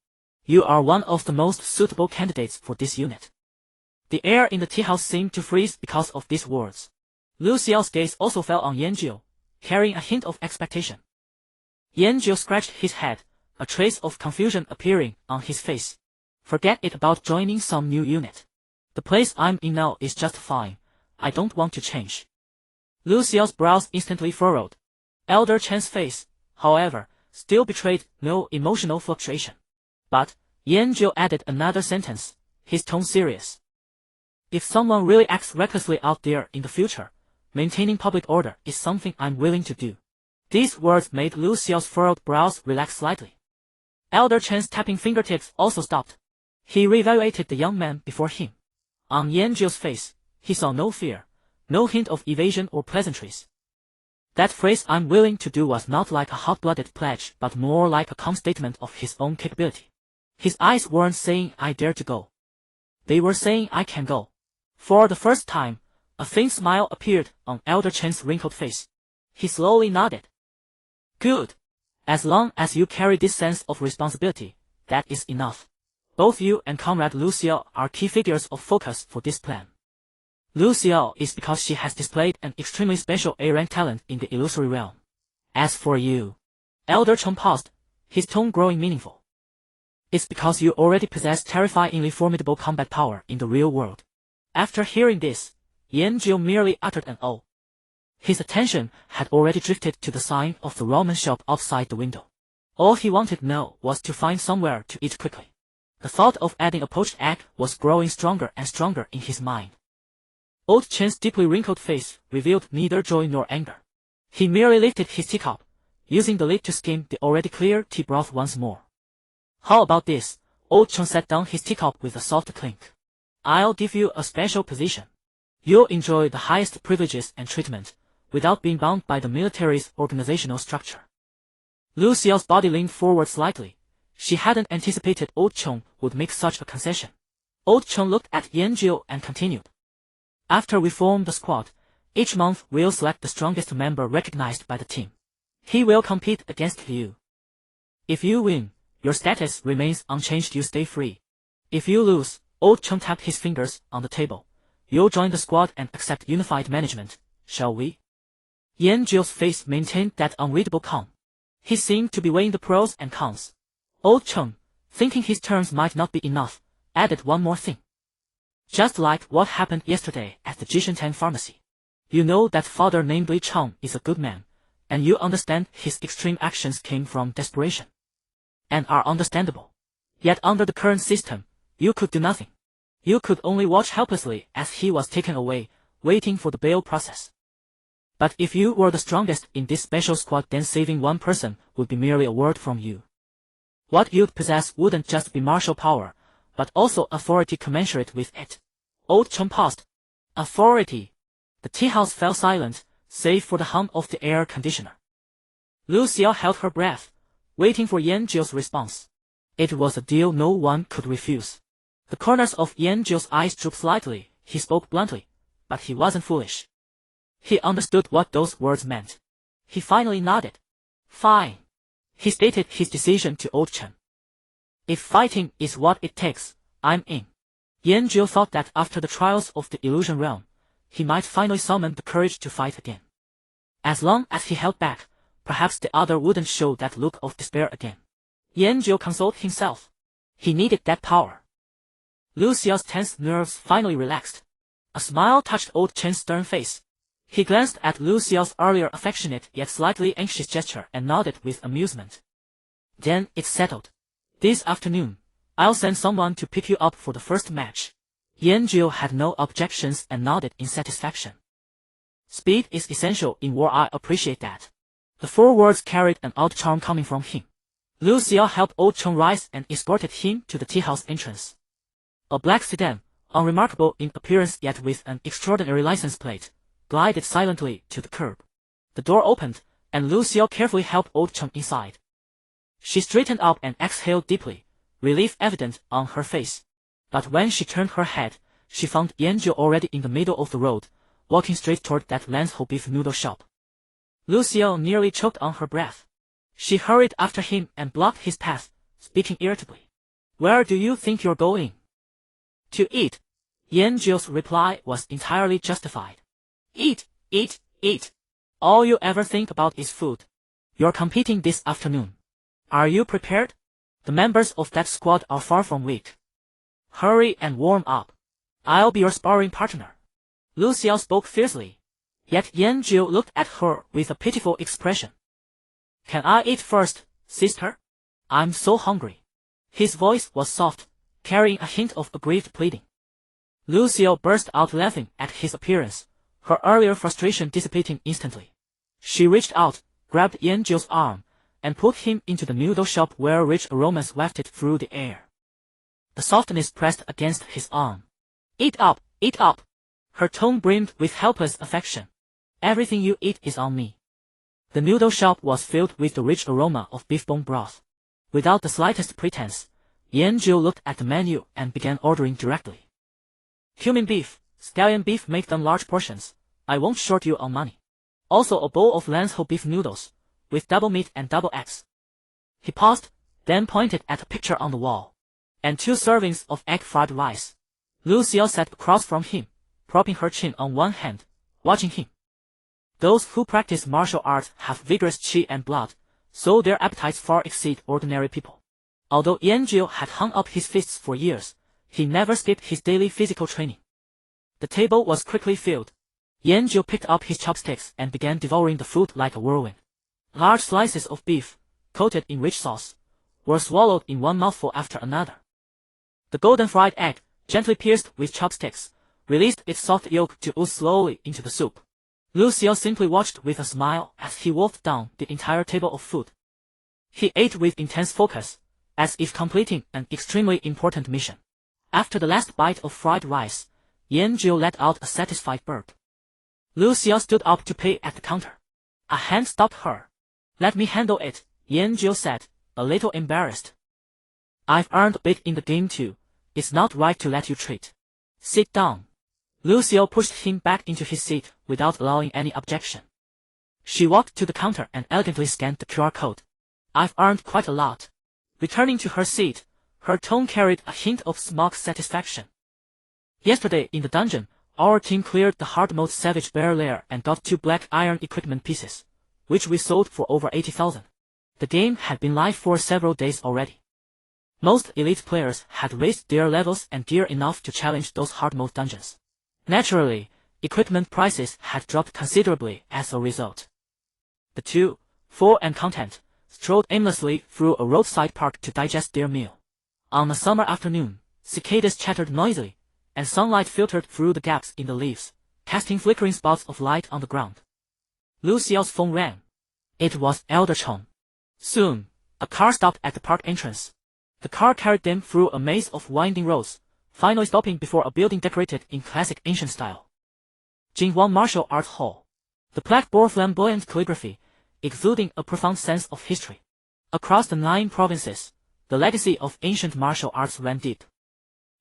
You are one of the most suitable candidates for this unit. The air in the tea house seemed to freeze because of these words. Lu Xiao's gaze also fell on Yan Jiu, carrying a hint of expectation. Yan Jiu scratched his head, a trace of confusion appearing on his face. Forget it about joining some new unit. The place I'm in now is just fine. I don't want to change. Lu Xiao's brows instantly furrowed. Elder Chen's face, however, still betrayed no emotional fluctuation. But Yan Jiu added another sentence, his tone serious. If someone really acts recklessly out there in the future, maintaining public order is something I'm willing to do. These words made Lu Xiao's furrowed brows relax slightly. Elder Chen's tapping fingertips also stopped. He reevaluated the young man before him. On Yan Jiu's face, he saw no fear, no hint of evasion or pleasantries. That phrase "I'm willing to do" was not like a hot-blooded pledge but more like a calm statement of his own capability. His eyes weren't saying "I dare to go." They were saying "I can go." For the first time, a faint smile appeared on Elder Chen's wrinkled face. He slowly nodded. Good. As long as you carry this sense of responsibility, that is enough. Both you and Comrade Lu Xiao are key figures of focus for this plan. Lu Xiao is because she has displayed an extremely special A-rank talent in the illusory realm. As for you, Elder Chen paused, his tone growing meaningful. It's because you already possess terrifyingly formidable combat power in the real world. After hearing this, Yan Jiu merely uttered an "oh." His attention had already drifted to the sign of the ramen shop outside the window. All he wanted now was to find somewhere to eat quickly. The thought of adding a poached egg was growing stronger and stronger in his mind. Old Chen's deeply wrinkled face revealed neither joy nor anger. He merely lifted his teacup, using the lid to skim the already clear tea broth once more. How about this? Old Chen set down his teacup with a soft clink. I'll give you a special position. You'll enjoy the highest privileges and treatment, without being bound by the military's organizational structure. Lu Xiao's body leaned forward slightly. She hadn't anticipated Old Chen would make such a concession. Old Chen looked at Yan Jiu and continued. After we form the squad, each month we'll select the strongest member recognized by the team. He will compete against you. If you win, your status remains unchanged, you stay free. If you lose, Old Chen tapped his fingers on the table, you'll join the squad and accept unified management, shall we? Yan Jiu's face maintained that unreadable calm. He seemed to be weighing the pros and cons. Old Chen, thinking his terms might not be enough, added one more thing. Just like what happened yesterday at the Jishentang pharmacy. You know that father named Li Chang is a good man, and you understand his extreme actions came from desperation, and are understandable. Yet under the current system, you could do nothing. You could only watch helplessly as he was taken away, waiting for the bail process. But if you were the strongest in this special squad, then saving one person would be merely a word from you. What you'd possess wouldn't just be martial power, but also authority commensurate with it. Old Chen paused. Authority. The tea house fell silent, save for the hum of the air conditioner. Lu Xiao held her breath, waiting for Yan Zhou's response. It was a deal no one could refuse. The corners of Yan Zhou's eyes drooped slightly. He spoke bluntly, but he wasn't foolish. He understood what those words meant. He finally nodded. Fine. He stated his decision to Old Chen. If fighting is what it takes, I'm in. Yan Zhou thought that after the trials of the illusion realm, he might finally summon the courage to fight again. As long as he held back, perhaps the other wouldn't show that look of despair again. Yan Zhou consoled himself. He needed that power. Lu Xiao's tense nerves finally relaxed. A smile touched Old Chen's stern face. He glanced at Lu Xiao's earlier affectionate yet slightly anxious gesture and nodded with amusement. Then it's settled. This afternoon, I'll send someone to pick you up for the first match. Yan Zhou had no objections and nodded in satisfaction. Speed is essential in war. I appreciate that. The 4 words carried an odd charm coming from him. Lu Xiao helped Old Chen rise and escorted him to the tea house entrance. A black sedan, unremarkable in appearance yet with an extraordinary license plate, glided silently to the curb. The door opened, and Lu Xiao carefully helped Old Chen inside. She straightened up and exhaled deeply, relief evident on her face. But when she turned her head, she found Yan Zhou already in the middle of the road, walking straight toward that Lance-Ho beef noodle shop. Lu Xiao nearly choked on her breath. She hurried after him and blocked his path, speaking irritably. Where do you think you're going? To eat. Yan Zhou's reply was entirely justified. Eat, eat, eat. All you ever think about is food. You're competing this afternoon. Are you prepared? The members of that squad are far from weak. Hurry and warm up. I'll be your sparring partner. Lu Xiao spoke fiercely. Yet Yan Zhou looked at her with a pitiful expression. Can I eat first, sister? I'm so hungry. His voice was soft, carrying a hint of aggrieved pleading. Lu Xiao burst out laughing at his appearance, her earlier frustration dissipating instantly. She reached out, grabbed Yan Zhou's arm, and put him into the noodle shop where rich aromas wafted through the air. The softness pressed against his arm. Eat up, eat up. Her tone brimmed with helpless affection. Everything you eat is on me. The noodle shop was filled with the rich aroma of beef bone broth. Without the slightest pretense, Yan Zhou looked at the menu and began ordering directly. Cumin beef, scallion beef, make them large portions. I won't short you on money. Also a bowl of Lance-Ho beef noodles, with double meat and double eggs. He paused, then pointed at a picture on the wall. And 2 servings of egg fried rice. Lu Xiao sat across from him, propping her chin on one hand, watching him. Those who practice martial arts have vigorous qi and blood, so their appetites far exceed ordinary people. Although Yan Zhou had hung up his fists for years, he never skipped his daily physical training. The table was quickly filled. Yan Zhou picked up his chopsticks and began devouring the food like a whirlwind. Large slices of beef, coated in rich sauce, were swallowed in one mouthful after another. The golden fried egg, gently pierced with chopsticks, released its soft yolk to ooze slowly into the soup. Lu Xiao simply watched with a smile as he wolfed down the entire table of food. He ate with intense focus, as if completing an extremely important mission. After the last bite of fried rice, Yan Zhou let out a satisfied burp. Lu Xiao stood up to pay at the counter. A hand stopped her. Let me handle it, Yan Zhou said, a little embarrassed. I've earned a bit in the game too. It's not right to let you treat. Sit down. Lu Xiao pushed him back into his seat without allowing any objection. She walked to the counter and elegantly scanned the QR code. I've earned quite a lot. Returning to her seat, her tone carried a hint of smug satisfaction. Yesterday in the dungeon, our team cleared the hard mode Savage Bear lair and got 2 black iron equipment pieces, which we sold for over 80,000. The game had been live for several days already. Most elite players had raised their levels and gear enough to challenge those hard mode dungeons. Naturally, equipment prices had dropped considerably as a result. The two, full and content, strolled aimlessly through a roadside park to digest their meal. On a summer afternoon, cicadas chattered noisily, and sunlight filtered through the gaps in the leaves, casting flickering spots of light on the ground. Lu Xiao's phone rang. It was Elder Cheng. Soon, a car stopped at the park entrance. The car carried them through a maze of winding roads, finally stopping before a building decorated in classic ancient style. Jinhuang Martial Arts Hall. The plaque bore flamboyant calligraphy, exuding a profound sense of history. Across the 9 provinces, the legacy of ancient martial arts ran deep.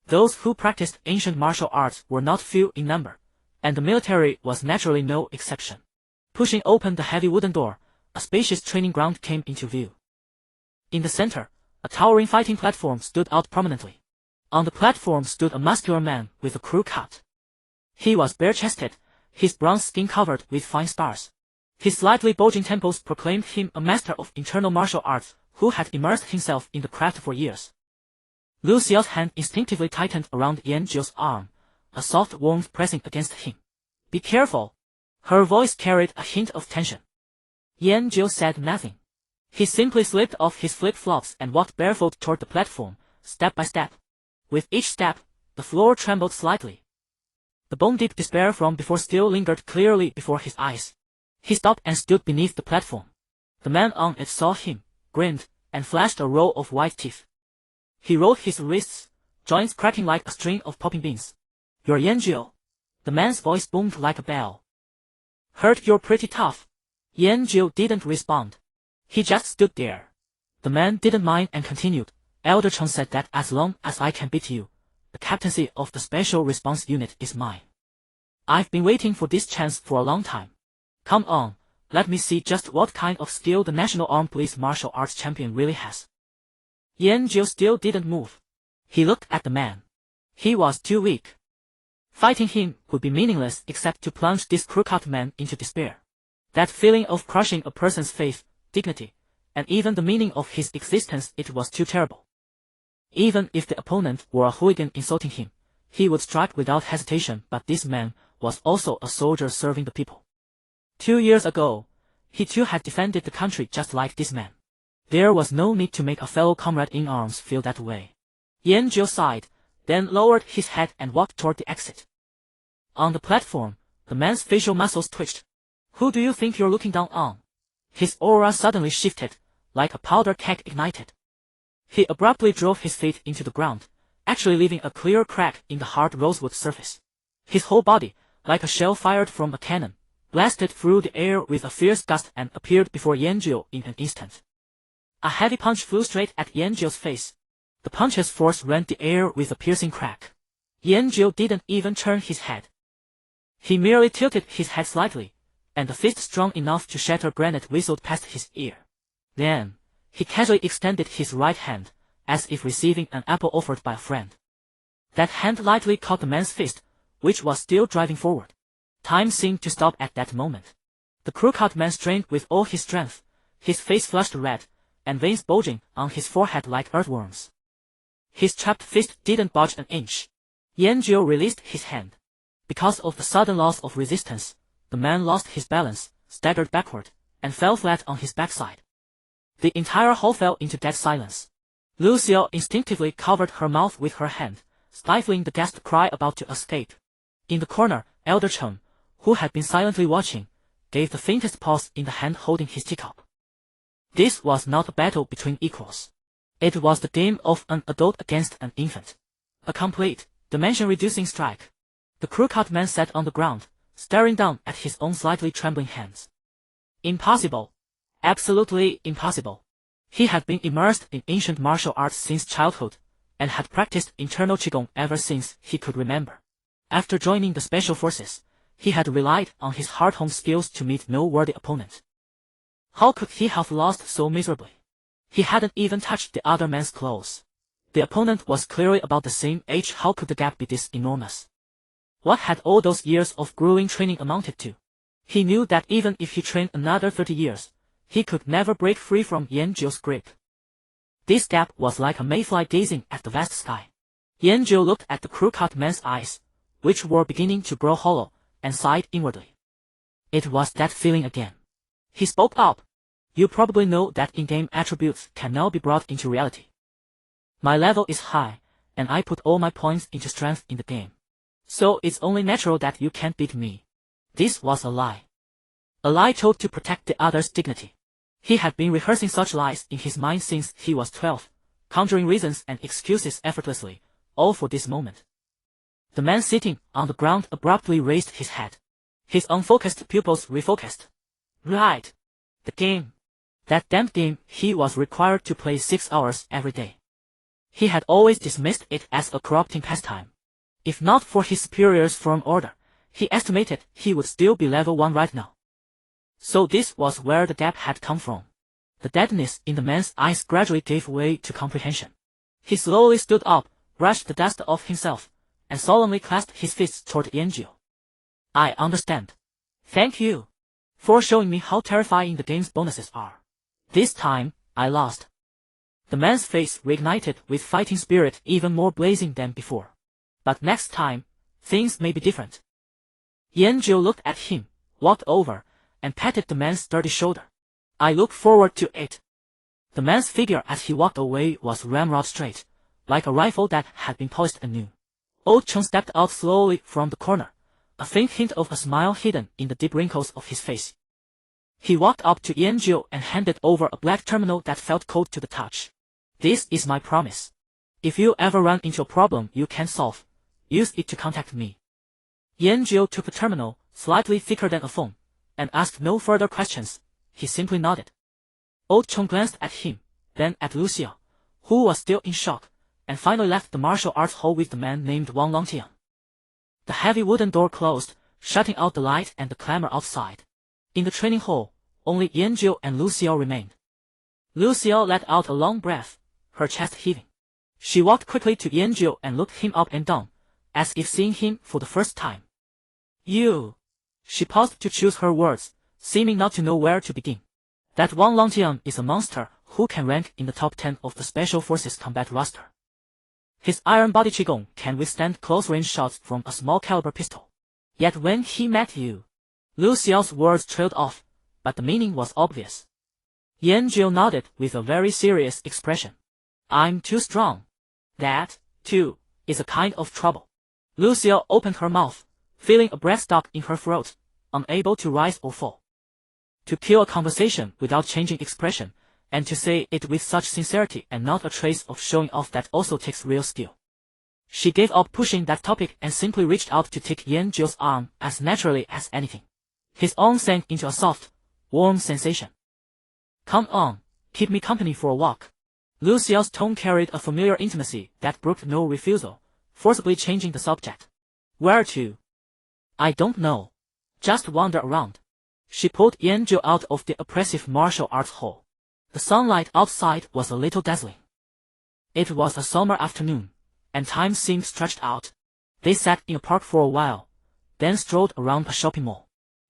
Those who practiced ancient martial arts were not few in number, and the military was naturally no exception. Pushing open the heavy wooden door, a spacious training ground came into view. In the center, a towering fighting platform stood out prominently. On the platform stood a muscular man with a crew cut. He was bare-chested, his bronze skin covered with fine scars. His slightly bulging temples proclaimed him a master of internal martial arts who had immersed himself in the craft for years. Lu Xiao's hand instinctively tightened around Yan Zhou's arm, a soft warmth pressing against him. "Be careful." Her voice carried a hint of tension. Yan Zhou said nothing. He simply slipped off his flip-flops and walked barefoot toward the platform, step by step. With each step, the floor trembled slightly. The bone-deep despair from before still lingered clearly before his eyes. He stopped and stood beneath the platform. The man on it saw him, grinned, and flashed a row of white teeth. He rolled his wrists, joints cracking like a string of popping beans. "You're Yan Zhou." The man's voice boomed like a bell. "Heard you're pretty tough." Yan Zhou didn't respond. He just stood there. The man didn't mind and continued. "Elder Cheng said that as long as I can beat you, the captaincy of the Special Response Unit is mine. I've been waiting for this chance for a long time. Come on, let me see just what kind of skill the National Armed Police Martial Arts Champion really has." Yan Zhou still didn't move. He looked at the man. He was too weak. Fighting him would be meaningless except to plunge this crooked man into despair. That feeling of crushing a person's faith, dignity, and even the meaning of his existence, it was too terrible. Even if the opponent were a hooligan insulting him, he would strike without hesitation, but this man was also a soldier serving the people. 2 years ago, he too had defended the country just like this man. There was no need to make a fellow comrade in arms feel that way. Yan Zhou sighed, then lowered his head and walked toward the exit. On the platform, the man's facial muscles twitched. "Who do you think you're looking down on?" His aura suddenly shifted, like a powder keg ignited. He abruptly drove his feet into the ground, actually leaving a clear crack in the hard rosewood surface. His whole body, like a shell fired from a cannon, blasted through the air with a fierce gust and appeared before Yan Zhou in an instant. A heavy punch flew straight at Yan Zhou's face. The punch's force rent the air with a piercing crack. Yan Zhou didn't even turn his head. He merely tilted his head slightly, and a fist strong enough to shatter granite whistled past his ear. Then, he casually extended his right hand, as if receiving an apple offered by a friend. That hand lightly caught the man's fist, which was still driving forward. Time seemed to stop at that moment. The crooked man strained with all his strength, his face flushed red, and veins bulging on his forehead like earthworms. His trapped fist didn't budge an inch. Yan Zhou released his hand. Because of the sudden loss of resistance, the man lost his balance, staggered backward, and fell flat on his backside. The entire hall fell into dead silence. Lu Xiao instinctively covered her mouth with her hand, stifling the gasped cry about to escape. In the corner, Elder Cheng, who had been silently watching, gave the faintest pause in the hand holding his teacup. This was not a battle between equals. It was the game of an adult against an infant. A complete, dimension-reducing strike. The crooked man sat on the ground, staring down at his own slightly trembling hands. Impossible. Absolutely impossible. He had been immersed in ancient martial arts since childhood, and had practiced internal qigong ever since he could remember. After joining the special forces, he had relied on his hard-honed skills to meet no worthy opponent. How could he have lost so miserably? He hadn't even touched the other man's clothes. The opponent was clearly about the same age. How could the gap be this enormous? What had all those years of grueling training amounted to? He knew that even if he trained another 30 years, he could never break free from Yan Zhou's grip. This gap was like a mayfly gazing at the vast sky. Yan Zhou looked at the crooked man's eyes, which were beginning to grow hollow, and sighed inwardly. It was that feeling again. He spoke up. You probably know that in-game attributes can now be brought into reality. My level is high, and I put all my points into strength in the game. So it's only natural that you can't beat me. This was a lie. A lie told to protect the other's dignity. He had been rehearsing such lies in his mind since he was 12, conjuring reasons and excuses effortlessly, all for this moment. The man sitting on the ground abruptly raised his head. His unfocused pupils refocused. Right. The game. That damned game he was required to play 6 hours every day. He had always dismissed it as a corrupting pastime. If not for his superior's firm order, he estimated he would still be level 1 right now. So this was where the gap had come from. The deadness in the man's eyes gradually gave way to comprehension. He slowly stood up, brushed the dust off himself, and solemnly clasped his fists toward Yanjiu. I understand. Thank you for showing me how terrifying the game's bonuses are. This time, I lost. The man's face reignited with fighting spirit even more blazing than before. But next time, things may be different. Yanjiu looked at him, walked over, and patted the man's sturdy shoulder. I look forward to it. The man's figure as he walked away was ramrod straight, like a rifle that had been polished anew. Old Cheng stepped out slowly from the corner, a faint hint of a smile hidden in the deep wrinkles of his face. He walked up to Yanjiu and handed over a black terminal that felt cold to the touch. This is my promise. If you ever run into a problem you can't solve, use it to contact me. Yanjiu took the terminal, slightly thicker than a phone, and asked no further questions. He simply nodded. Old Cheng glanced at him, then at Lucia, who was still in shock, and finally left the martial arts hall with the man named Wang Longtian. The heavy wooden door closed, shutting out the light and the clamor outside. In the training hall, only Yanjiu and Lucia remained. Lucia let out a long breath, her chest heaving. She walked quickly to Yanjiu and looked him up and down, as if seeing him for the first time. You. She paused to choose her words, seeming not to know where to begin. That Wang Longtian is a monster who can rank in the top 10 of the Special Forces combat roster. His iron body qigong can withstand close-range shots from a small-caliber pistol. Yet when he met you... Lucia's words trailed off, but the meaning was obvious. Yanjiu nodded with a very serious expression. I'm too strong. That, too, is a kind of trouble. Lucia opened her mouth, feeling a breath stuck in her throat, unable to rise or fall. To kill a conversation without changing expression, and to say it with such sincerity and not a trace of showing off, that also takes real skill. She gave up pushing that topic and simply reached out to take Yanjiu's arm as naturally as anything. His arm sank into a soft, warm sensation. Come on, keep me company for a walk. Lucia's tone carried a familiar intimacy that brooked no refusal, forcibly changing the subject. Where to? I don't know. Just wander around. She pulled Yanjiu out of the oppressive martial arts hall. The sunlight outside was a little dazzling. It was a summer afternoon, and time seemed stretched out. They sat in a park for a while, then strolled around a shopping mall.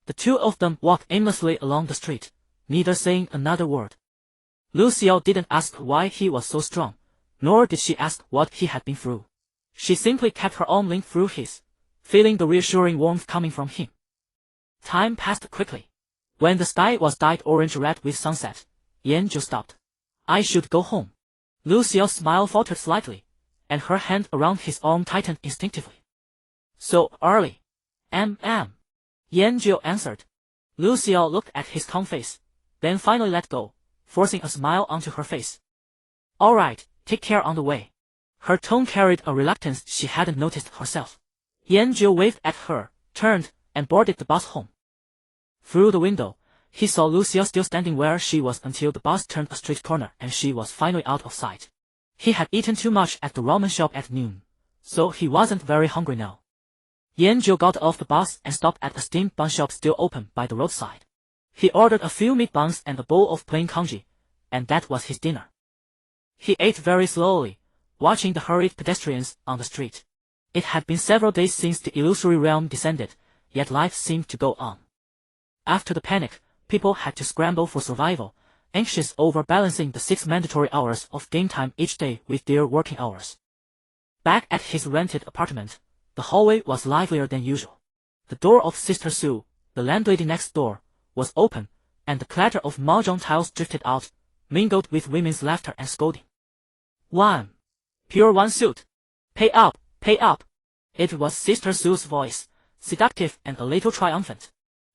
The two of them walked aimlessly along the street, neither saying another word. Lucia didn't ask why he was so strong, nor did she ask what he had been through. She simply kept her arm linked through his, feeling the reassuring warmth coming from him. Time passed quickly. When the sky was dyed orange-red with sunset, Yanjiu stopped. I should go home. Lucia's smile faltered slightly, and her hand around his arm tightened instinctively. So early. Yanjiu answered. Lucia looked at his calm face, then finally let go, forcing a smile onto her face. All right, take care on the way. Her tone carried a reluctance she hadn't noticed herself. Yanjiu waved at her, turned, and boarded the bus home. Through the window, he saw Lucia still standing where she was until the bus turned a straight corner and she was finally out of sight. He had eaten too much at the ramen shop at noon, so he wasn't very hungry now. Yanjiu got off the bus and stopped at a steamed bun shop still open by the roadside. He ordered a few meat buns and a bowl of plain congee, and that was his dinner. He ate very slowly, watching the hurried pedestrians on the street. It had been several days since the illusory realm descended, yet life seemed to go on. After the panic, people had to scramble for survival, anxious over balancing the 6 mandatory hours of game time each day with their working hours. Back at his rented apartment, the hallway was livelier than usual. The door of Sister Sue, the landlady next door, was open, and the clatter of mahjong tiles drifted out, mingled with women's laughter and scolding. One. Pure one suit. Pay up, pay up. It was Sister Sue's voice, seductive and a little triumphant.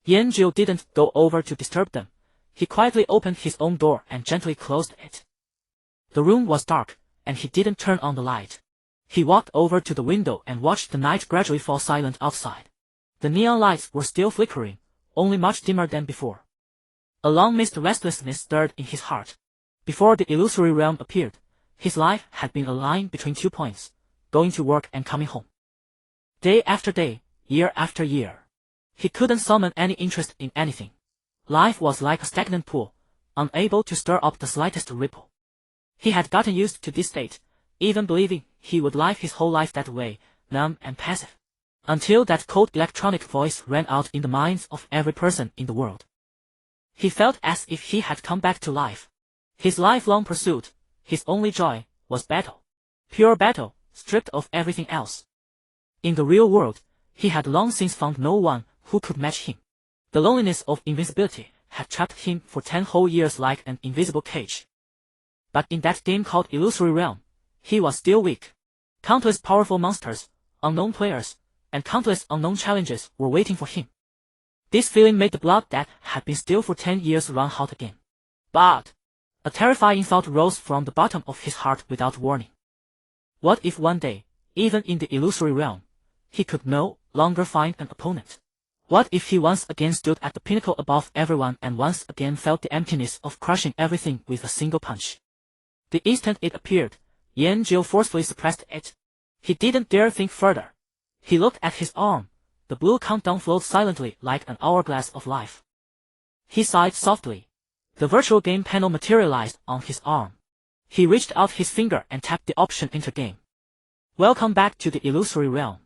Yanjiu didn't go over to disturb them. He quietly opened his own door and gently closed it. The room was dark, and he didn't turn on the light. He walked over to the window and watched the night gradually fall silent outside. The neon lights were still flickering, only much dimmer than before. A long-missed restlessness stirred in his heart. Before the illusory realm appeared, his life had been a line between 2 points, going to work and coming home. Day after day, year after year. He couldn't summon any interest in anything. Life was like a stagnant pool, unable to stir up the slightest ripple. He had gotten used to this state, even believing he would live his whole life that way, numb and passive. Until that cold electronic voice rang out in the minds of every person in the world. He felt as if he had come back to life. His lifelong pursuit, his only joy, was battle. Pure battle, stripped of everything else. In the real world, he had long since found no one who could match him. The loneliness of invincibility had trapped him for 10 whole years like an invisible cage. But in that game called Illusory Realm, he was still weak. Countless powerful monsters, unknown players, and countless unknown challenges were waiting for him. This feeling made the blood that had been still for 10 years run hot again. But a terrifying thought rose from the bottom of his heart without warning. What if one day, even in the illusory realm, he could no longer find an opponent? What if he once again stood at the pinnacle above everyone and once again felt the emptiness of crushing everything with a single punch? The instant it appeared, Yanjiu forcefully suppressed it. He didn't dare think further. He looked at his arm. The blue countdown flowed silently like an hourglass of life. He sighed softly. The virtual game panel materialized on his arm. He reached out his finger and tapped the option Enter Game. Welcome back to the illusory realm.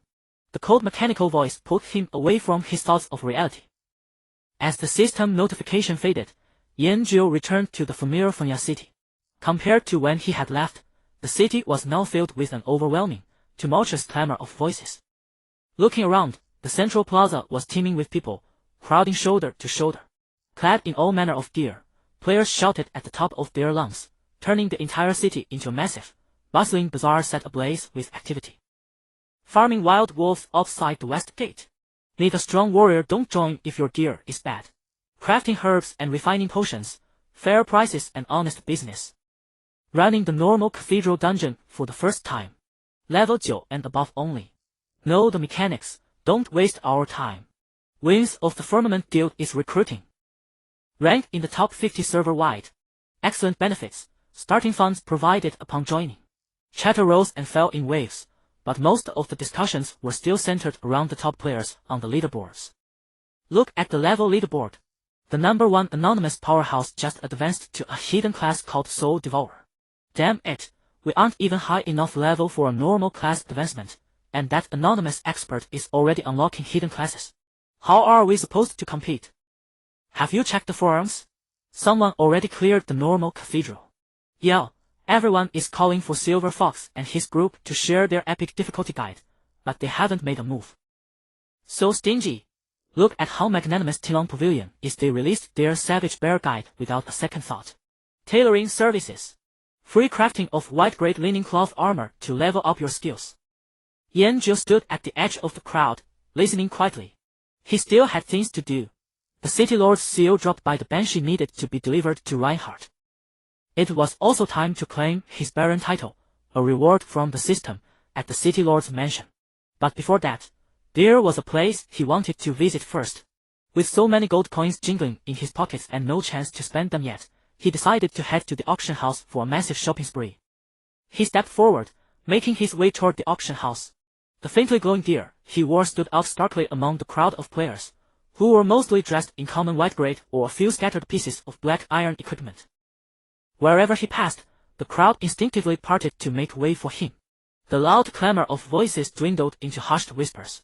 The cold mechanical voice pulled him away from his thoughts of reality. As the system notification faded, Yanjiu returned to the familiar Fenya city. Compared to when he had left, the city was now filled with an overwhelming, tumultuous clamor of voices. Looking around, the central plaza was teeming with people, crowding shoulder to shoulder. Clad in all manner of gear, players shouted at the top of their lungs, turning the entire city into a massive, bustling bazaar set ablaze with activity. Farming wild wolves outside the west gate. Need a strong warrior, don't join if your gear is bad. Crafting herbs and refining potions, fair prices and honest business. Running the normal cathedral dungeon for the first time. Level 9 and above only. Know the mechanics, don't waste our time. Winds of the Firmament Guild is recruiting. Rank in the top 50 server-wide. Excellent benefits, starting funds provided upon joining. Chatter rose and fell in waves, but most of the discussions were still centered around the top players on the leaderboards. Look at the level leaderboard. The number 1 anonymous powerhouse just advanced to a hidden class called Soul Devourer. Damn it, we aren't even high enough level for a normal class advancement, and that anonymous expert is already unlocking hidden classes. How are we supposed to compete? Have you checked the forums? Someone already cleared the normal cathedral. Yeah, everyone is calling for Silver Fox and his group to share their epic difficulty guide, but they haven't made a move. So stingy. Look at how magnanimous Tilong Pavilion is. They released their Savage Bear guide without a second thought. Tailoring services. Free crafting of white grade linen cloth armor to level up your skills. Yanjiu stood at the edge of the crowd, listening quietly. He still had things to do. The City Lord's seal dropped by the Banshee needed to be delivered to Reinhardt. It was also time to claim his Baron title, a reward from the system, at the City Lord's mansion. But before that, there was a place he wanted to visit first. With so many gold coins jingling in his pockets and no chance to spend them yet, he decided to head to the auction house for a massive shopping spree. He stepped forward, making his way toward the auction house. The faintly glowing gear he wore stood out starkly among the crowd of players, who were mostly dressed in common white grade or a few scattered pieces of black iron equipment. Wherever he passed, the crowd instinctively parted to make way for him. The loud clamor of voices dwindled into hushed whispers.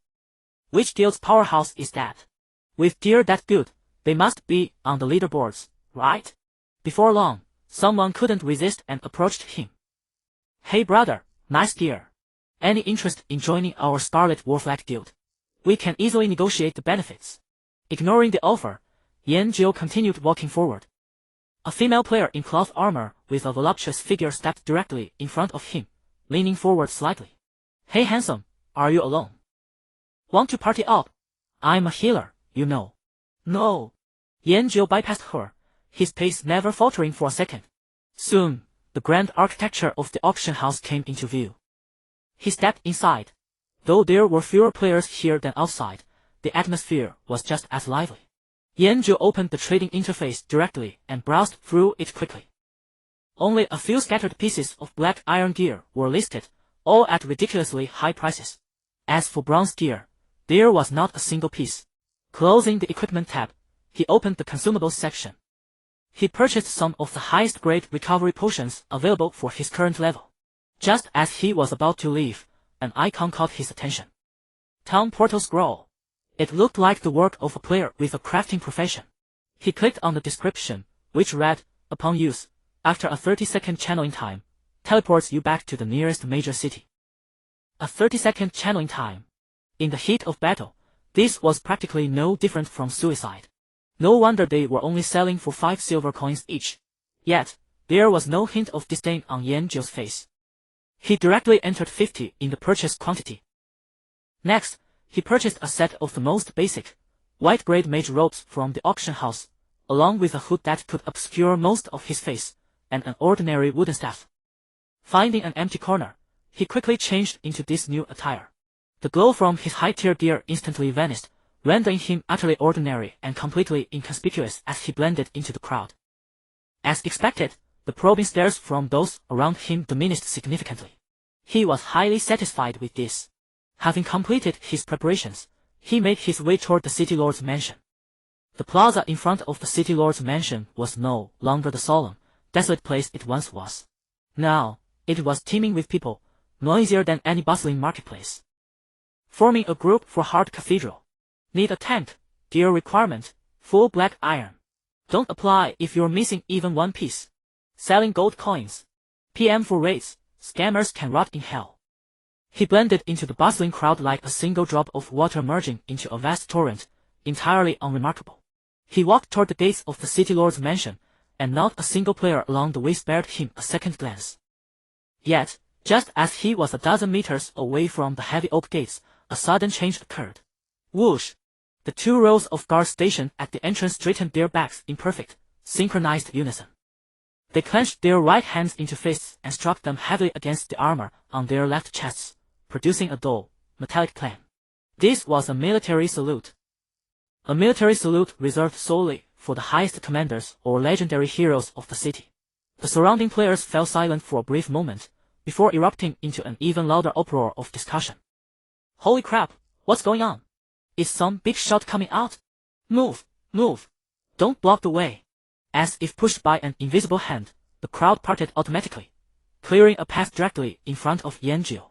Which guild's powerhouse is that? With gear that good, they must be on the leaderboards, right? Before long, someone couldn't resist and approached him. Hey brother, nice gear. Any interest in joining our Scarlet Warflag guild? We can easily negotiate the benefits. Ignoring the offer, Yanjiu continued walking forward. A female player in cloth armor with a voluptuous figure stepped directly in front of him, leaning forward slightly. Hey handsome, are you alone? Want to party up? I'm a healer, you know. No. Yanjiu bypassed her, his pace never faltering for a second. Soon, the grand architecture of the auction house came into view. He stepped inside. Though there were fewer players here than outside, the atmosphere was just as lively. Yanjiu opened the trading interface directly and browsed through it quickly. Only a few scattered pieces of black iron gear were listed, all at ridiculously high prices. As for bronze gear, there was not a single piece. Closing the equipment tab, he opened the consumables section. He purchased some of the highest grade recovery potions available for his current level. Just as he was about to leave, an icon caught his attention. Town Portal Scroll. It looked like the work of a player with a crafting profession. He clicked on the description, which read, upon use, after a 30-second channeling time, teleports you back to the nearest major city. A 30-second channeling time. In the heat of battle, this was practically no different from suicide. No wonder they were only selling for 5 silver coins each. Yet, there was no hint of disdain on Yanjiu's face. He directly entered 50 in the purchase quantity. Next, he purchased a set of the most basic, white-grade mage robes from the auction house, along with a hood that could obscure most of his face, and an ordinary wooden staff. Finding an empty corner, he quickly changed into this new attire. The glow from his high-tier gear instantly vanished, rendering him utterly ordinary and completely inconspicuous as he blended into the crowd. As expected, the probing stares from those around him diminished significantly. He was highly satisfied with this. Having completed his preparations, he made his way toward the City Lord's mansion. The plaza in front of the City Lord's mansion was no longer the solemn, desolate place it once was. Now, it was teeming with people, noisier than any bustling marketplace. Forming a group for Heart Cathedral. Need a tent, gear requirement, full black iron. Don't apply if you're missing even one piece. Selling gold coins. PM for raids, scammers can rot in hell. He blended into the bustling crowd like a single drop of water merging into a vast torrent, entirely unremarkable. He walked toward the gates of the City Lord's mansion, and not a single player along the way spared him a second glance. Yet, just as he was a dozen meters away from the heavy oak gates, a sudden change occurred. Whoosh! The 2 rows of guards stationed at the entrance straightened their backs in perfect, synchronized unison. They clenched their right hands into fists and struck them heavily against the armor on their left chests, producing a dull, metallic clang. This was a military salute. A military salute reserved solely for the highest commanders or legendary heroes of the city. The surrounding players fell silent for a brief moment, before erupting into an even louder uproar of discussion. Holy crap, what's going on? Is some big shot coming out? Move, move. Don't block the way. As if pushed by an invisible hand, the crowd parted automatically, clearing a path directly in front of Yanjiu.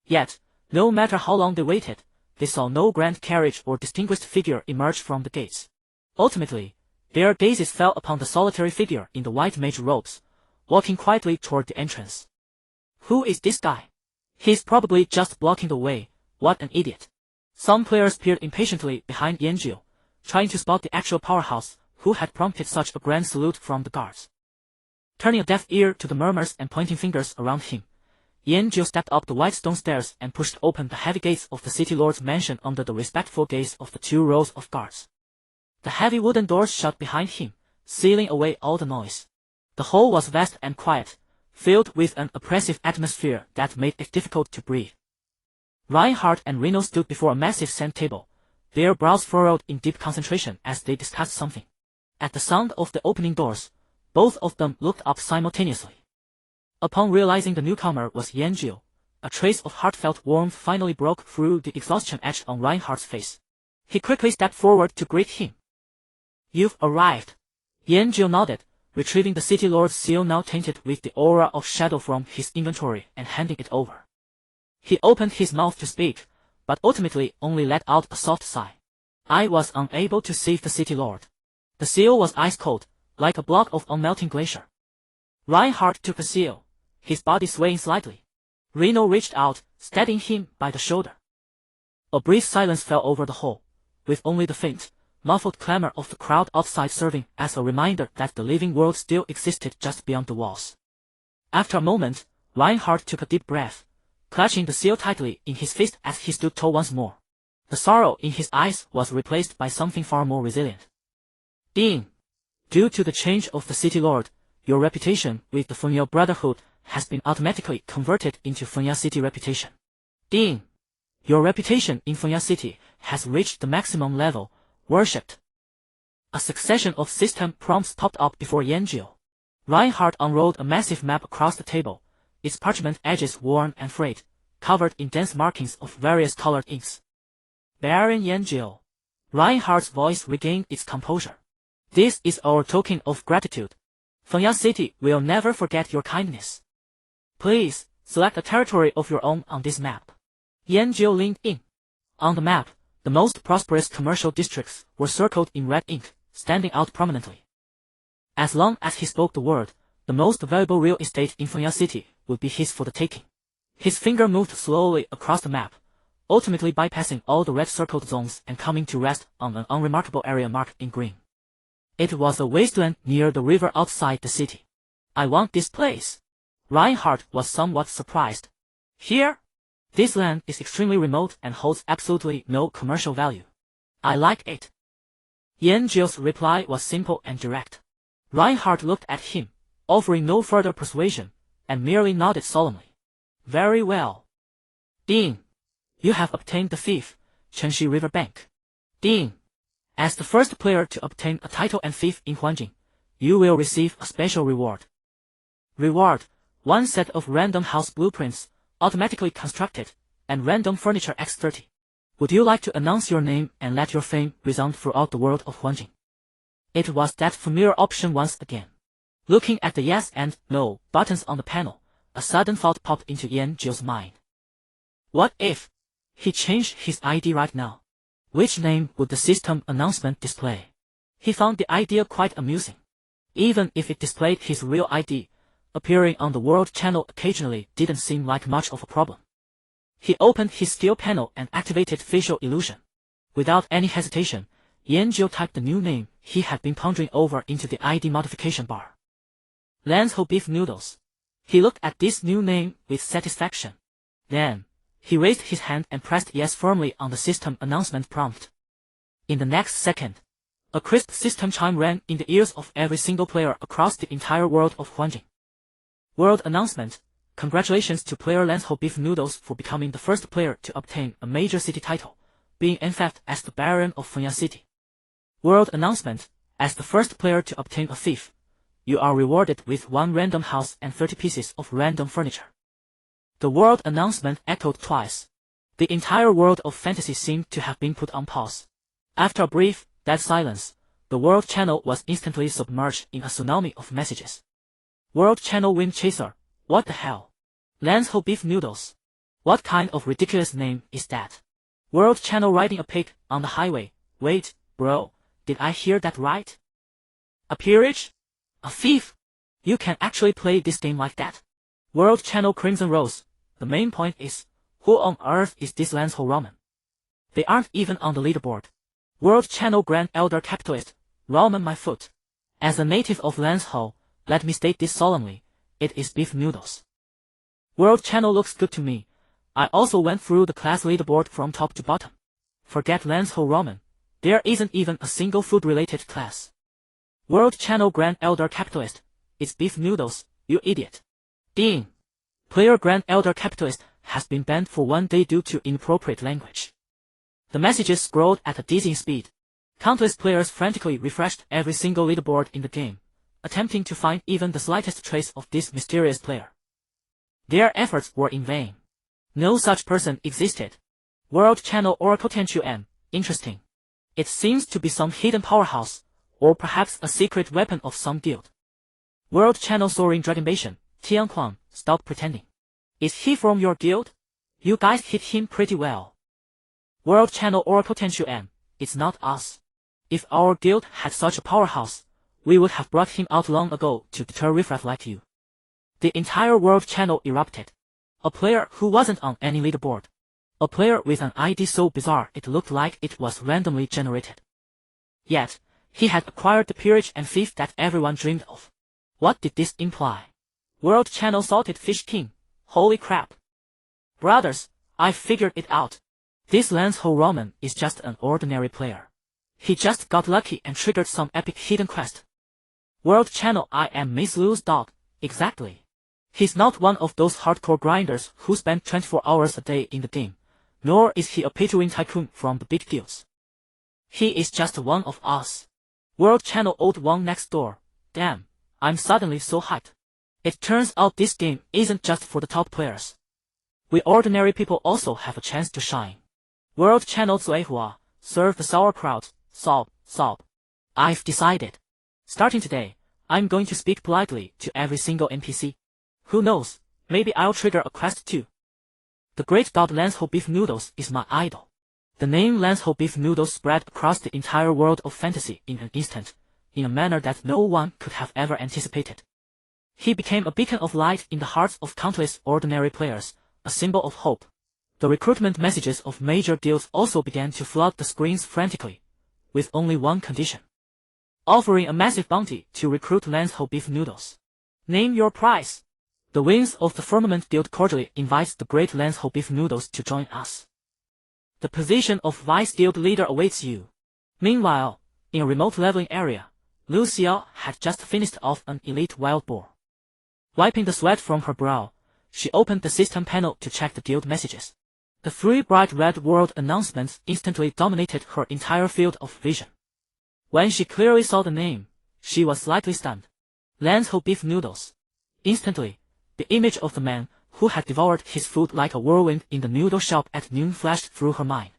Yet, no matter how long they waited, they saw no grand carriage or distinguished figure emerge from the gates. Ultimately, their gazes fell upon the solitary figure in the white mage robes, walking quietly toward the entrance. Who is this guy? He's probably just blocking the way, what an idiot. Some players peered impatiently behind Yanjiu, trying to spot the actual powerhouse who had prompted such a grand salute from the guards. Turning a deaf ear to the murmurs and pointing fingers around him, Yanjiu stepped up the white stone stairs and pushed open the heavy gates of the City Lord's mansion under the respectful gaze of the 2 rows of guards. The heavy wooden doors shut behind him, sealing away all the noise. The hall was vast and quiet, filled with an oppressive atmosphere that made it difficult to breathe. Reinhardt and Reno stood before a massive sand table, their brows furrowed in deep concentration as they discussed something. At the sound of the opening doors, both of them looked up simultaneously. Upon realizing the newcomer was Yanjiu, a trace of heartfelt warmth finally broke through the exhaustion etched on Reinhardt's face. He quickly stepped forward to greet him. You've arrived. Yanjiu nodded, retrieving the City Lord's seal now tainted with the aura of shadow from his inventory and handing it over. He opened his mouth to speak, but ultimately only let out a soft sigh. I was unable to save the City Lord. The seal was ice-cold, like a block of unmelting glacier. Reinhardt took the seal, his body swaying slightly. Reno reached out, steadying him by the shoulder. A brief silence fell over the hall, with only the faint, muffled clamor of the crowd outside serving as a reminder that the living world still existed just beyond the walls. After a moment, Reinhardt took a deep breath, clutching the seal tightly in his fist as he stood tall once more. The sorrow in his eyes was replaced by something far more resilient. Ding! Due to the change of the City Lord, your reputation with the Fengya Brotherhood has been automatically converted into Fengya City reputation. Ding! Your reputation in Fengya City has reached the maximum level, worshipped. A succession of system prompts popped up before Yanjiu. Reinhardt unrolled a massive map across the table, its parchment edges worn and frayed, covered in dense markings of various colored inks. Baron Yanjiu. Reinhardt's voice regained its composure. This is our token of gratitude. Fengya City will never forget your kindness. Please, select a territory of your own on this map. Yanjiu leaned in. On the map, the most prosperous commercial districts were circled in red ink, standing out prominently. As long as he spoke the word, the most valuable real estate in Fengya City would be his for the taking. His finger moved slowly across the map, ultimately bypassing all the red circled zones and coming to rest on an unremarkable area marked in green. It was a wasteland near the river outside the city. I want this place. Reinhardt was somewhat surprised. Here? This land is extremely remote and holds absolutely no commercial value. I like it. Yanjiu's reply was simple and direct. Reinhardt looked at him, offering no further persuasion, and merely nodded solemnly. Very well. Ding! You have obtained the fief, Chenxi River Bank. Ding! As the first player to obtain a title and fief in Huanjing, you will receive a special reward. Reward: 1 set of random house blueprints, automatically constructed, and random furniture X30. Would you like to announce your name and let your fame resound throughout the world of Huanjing? It was that familiar option once again. Looking at the yes and no buttons on the panel, a sudden thought popped into Yanjiu's mind. What if he changed his ID right now? Which name would the system announcement display? He found the idea quite amusing. Even if it displayed his real ID, appearing on the world channel occasionally didn't seem like much of a problem. He opened his skill panel and activated facial illusion. Without any hesitation, Yanjiu typed the new name he had been pondering over into the ID modification bar. Lanzhou Beef Noodles. He looked at this new name with satisfaction. Then, he raised his hand and pressed yes firmly on the system announcement prompt. In the next second, a crisp system chime rang in the ears of every single player across the entire world of Huanjing. World announcement: congratulations to player Lanzhou Beef Noodles for becoming the first player to obtain a major city title, being enfeoffed as the Baron of Fengya City. World announcement: as the first player to obtain a fief, you are rewarded with 1 random house and 30 pieces of random furniture. The world announcement echoed twice. The entire world of fantasy seemed to have been put on pause. After a brief, dead silence, the world channel was instantly submerged in a tsunami of messages. World channel Wind Chaser, what the hell? Lanzhou Beef Noodles. What kind of ridiculous name is that? World channel riding a pig on the highway. Wait, bro, did I hear that right? A peerage? A thief? You can actually play this game like that? World channel Crimson Rose. The main point is, who on earth is this Lanzhou Ramen? They aren't even on the leaderboard. World channel Grand Elder Capitalist. Ramen my foot. As a native of Lanzhou, let me state this solemnly, it is beef noodles. World channel looks good to me. I also went through the class leaderboard from top to bottom. Forget Lanzhou Ramen. There isn't even a single food-related class. World channel Grand Elder Capitalist. It's beef noodles, you idiot. Ding! Player Grand Elder Capitalist has been banned for 1 day due to inappropriate language. The messages scrolled at a dizzying speed. Countless players frantically refreshed every single leaderboard in the game, attempting to find even the slightest trace of this mysterious player. Their efforts were in vain. No such person existed. World channel Oracle Tenchu-en, interesting. It seems to be some hidden powerhouse, or perhaps a secret weapon of some guild. World channel Soaring Dragonbation, Tianquan, stop pretending. Is he from your guild? You guys hit him pretty well. World channel Oracle Tenchu-en, it's not us. If our guild had such a powerhouse, we would have brought him out long ago to deter riffraff like you. The entire world channel erupted. A player who wasn't on any leaderboard. A player with an ID so bizarre it looked like it was randomly generated. Yet, he had acquired the peerage and fief that everyone dreamed of. What did this imply? World Channel Salted Fish King. Holy crap. Brothers, I figured it out. This Lance Ho-Roman is just an ordinary player. He just got lucky and triggered some epic hidden quest. World Channel, I am Miss Lu's dog, exactly. He's not one of those hardcore grinders who spend 24 hours a day in the game, nor is he a pay-to-win tycoon from the big deals. He is just one of us. World Channel old one next door. Damn, I'm suddenly so hyped. It turns out this game isn't just for the top players. We ordinary people also have a chance to shine. World Channel Zuehua, serve the sauerkraut, sob, sob. I've decided. Starting today, I'm going to speak politely to every single NPC. Who knows, maybe I'll trigger a quest too. The great god Lance Ho Beef Noodles is my idol. The name Lance Ho Beef Noodles spread across the entire world of fantasy in an instant, in a manner that no one could have ever anticipated. He became a beacon of light in the hearts of countless ordinary players, a symbol of hope. The recruitment messages of major deals also began to flood the screens frantically, with only one condition. Offering a massive bounty to recruit Lance Ho Beef Noodles. Name your price. The Wings of the Firmament Guild cordially invites the great Lance Ho Beef Noodles to join us. The position of Vice Guild Leader awaits you. Meanwhile, in a remote leveling area, Lu Xiao had just finished off an elite wild boar. Wiping the sweat from her brow, she opened the system panel to check the guild messages. The 3 bright red world announcements instantly dominated her entire field of vision. When she clearly saw the name, she was slightly stunned. Lance Ho Beef Noodles. Instantly, the image of the man who had devoured his food like a whirlwind in the noodle shop at noon flashed through her mind.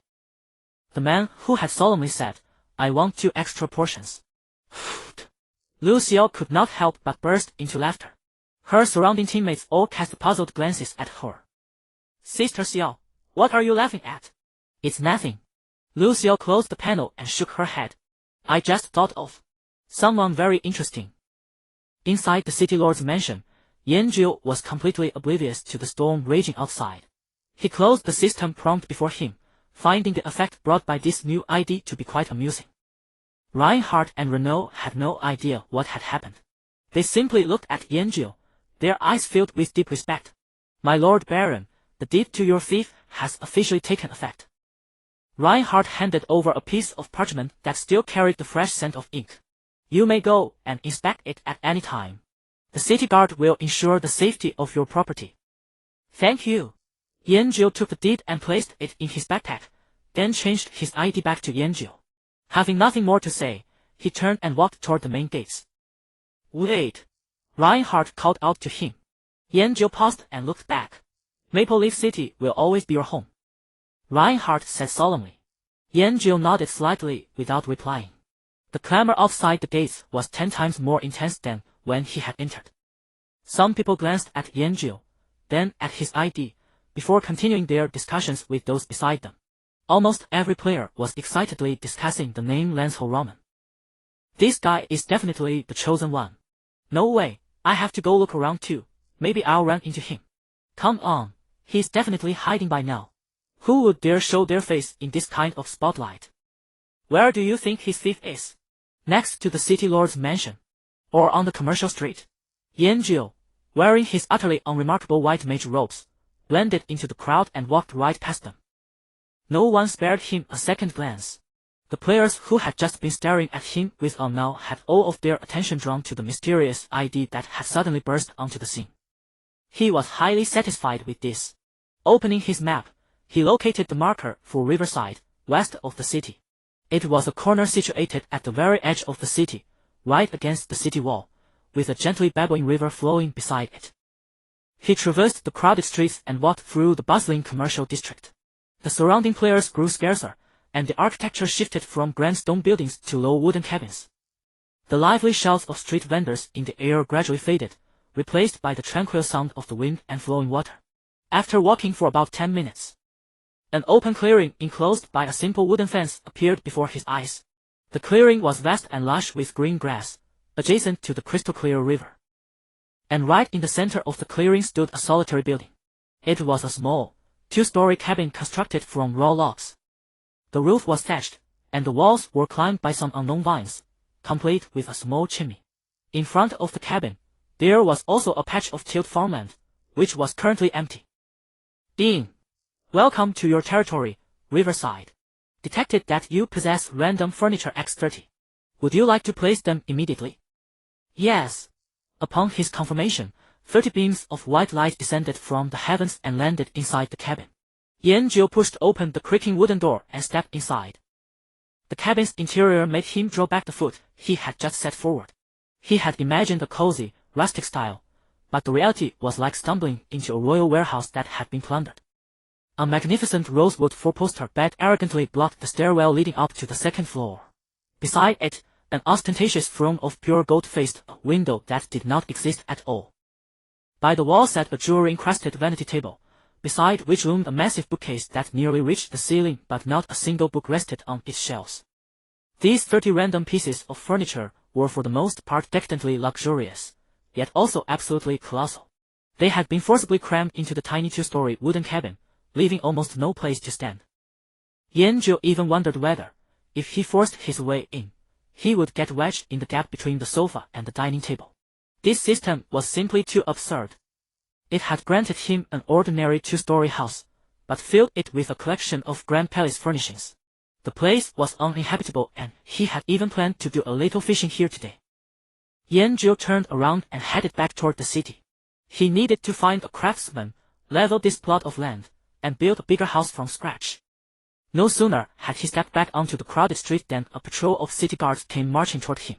The man who had solemnly said, "I want 2 extra portions." Lu Xiao could not help but burst into laughter. Her surrounding teammates all cast puzzled glances at her. Sister Xiao, what are you laughing at? It's nothing. Lu Xiao closed the panel and shook her head. I just thought of someone very interesting. Inside the City Lord's mansion, Yanjiu was completely oblivious to the storm raging outside. He closed the system prompt before him, finding the effect brought by this new ID to be quite amusing. Reinhardt and Renault had no idea what had happened. They simply looked at Yanjiu, their eyes filled with deep respect. My Lord Baron, the deed to your thief has officially taken effect. Reinhardt handed over a piece of parchment that still carried the fresh scent of ink. You may go and inspect it at any time. The city guard will ensure the safety of your property. Thank you. Yanjiu took the deed and placed it in his backpack, then changed his ID back to Yanjiu. Having nothing more to say, he turned and walked toward the main gates. Wait! Reinhardt called out to him. Yanjiu paused and looked back. Maple Leaf City will always be your home. Reinhardt said solemnly. Yanjiu nodded slightly without replying. The clamor outside the gates was 10 times more intense than when he had entered. Some people glanced at Yanjiu, then at his ID, before continuing their discussions with those beside them. Almost every player was excitedly discussing the name Lance Ho-Roman. This guy is definitely the chosen one. No way, I have to go look around too, maybe I'll run into him. Come on, he's definitely hiding by now. Who would dare show their face in this kind of spotlight? Where do you think his thief is? Next to the City Lord's mansion? Or on the commercial street? Yanjiu, wearing his utterly unremarkable white mage robes, blended into the crowd and walked right past them. No one spared him a second glance. The players who had just been staring at him with awe now had all of their attention drawn to the mysterious ID that had suddenly burst onto the scene. He was highly satisfied with this. Opening his map, he located the marker for Riverside, west of the city. It was a corner situated at the very edge of the city, right against the city wall, with a gently babbling river flowing beside it. He traversed the crowded streets and walked through the bustling commercial district. The surrounding players grew scarcer, and the architecture shifted from grand stone buildings to low wooden cabins. The lively shouts of street vendors in the air gradually faded, replaced by the tranquil sound of the wind and flowing water. After walking for about 10 minutes, an open clearing enclosed by a simple wooden fence appeared before his eyes. The clearing was vast and lush with green grass, adjacent to the crystal-clear river. And right in the center of the clearing stood a solitary building. It was a small, 2-story cabin constructed from raw logs. The roof was thatched, and the walls were climbed by some unknown vines, complete with a small chimney. In front of the cabin, there was also a patch of tilled farmland, which was currently empty. Dean, welcome to your territory, Riverside. Detected that you possess random furniture X30. Would you like to place them immediately? Yes. Upon his confirmation, 30 beams of white light descended from the heavens and landed inside the cabin. Yanjiu pushed open the creaking wooden door and stepped inside. The cabin's interior made him draw back the foot he had just set forward. He had imagined a cozy, rustic style, but the reality was like stumbling into a royal warehouse that had been plundered. A magnificent rosewood four-poster bed arrogantly blocked the stairwell leading up to the second floor. Beside it, an ostentatious throne of pure gold faced a window that did not exist at all. By the wall sat a jewelry-encrusted vanity table, beside which loomed a massive bookcase that nearly reached the ceiling, but not a single book rested on its shelves. These 30 random pieces of furniture were for the most part decadently luxurious, yet also absolutely colossal. They had been forcibly crammed into the tiny two-story wooden cabin, leaving almost no place to stand. Yanjiu even wondered whether, if he forced his way in, he would get wedged in the gap between the sofa and the dining table. This system was simply too absurd. It had granted him an ordinary two-story house, but filled it with a collection of grand palace furnishings. The place was uninhabitable, and he had even planned to do a little fishing here today. Yanjiu turned around and headed back toward the city. He needed to find a craftsman, level this plot of land, and build a bigger house from scratch. No sooner had he stepped back onto the crowded street than a patrol of city guards came marching toward him.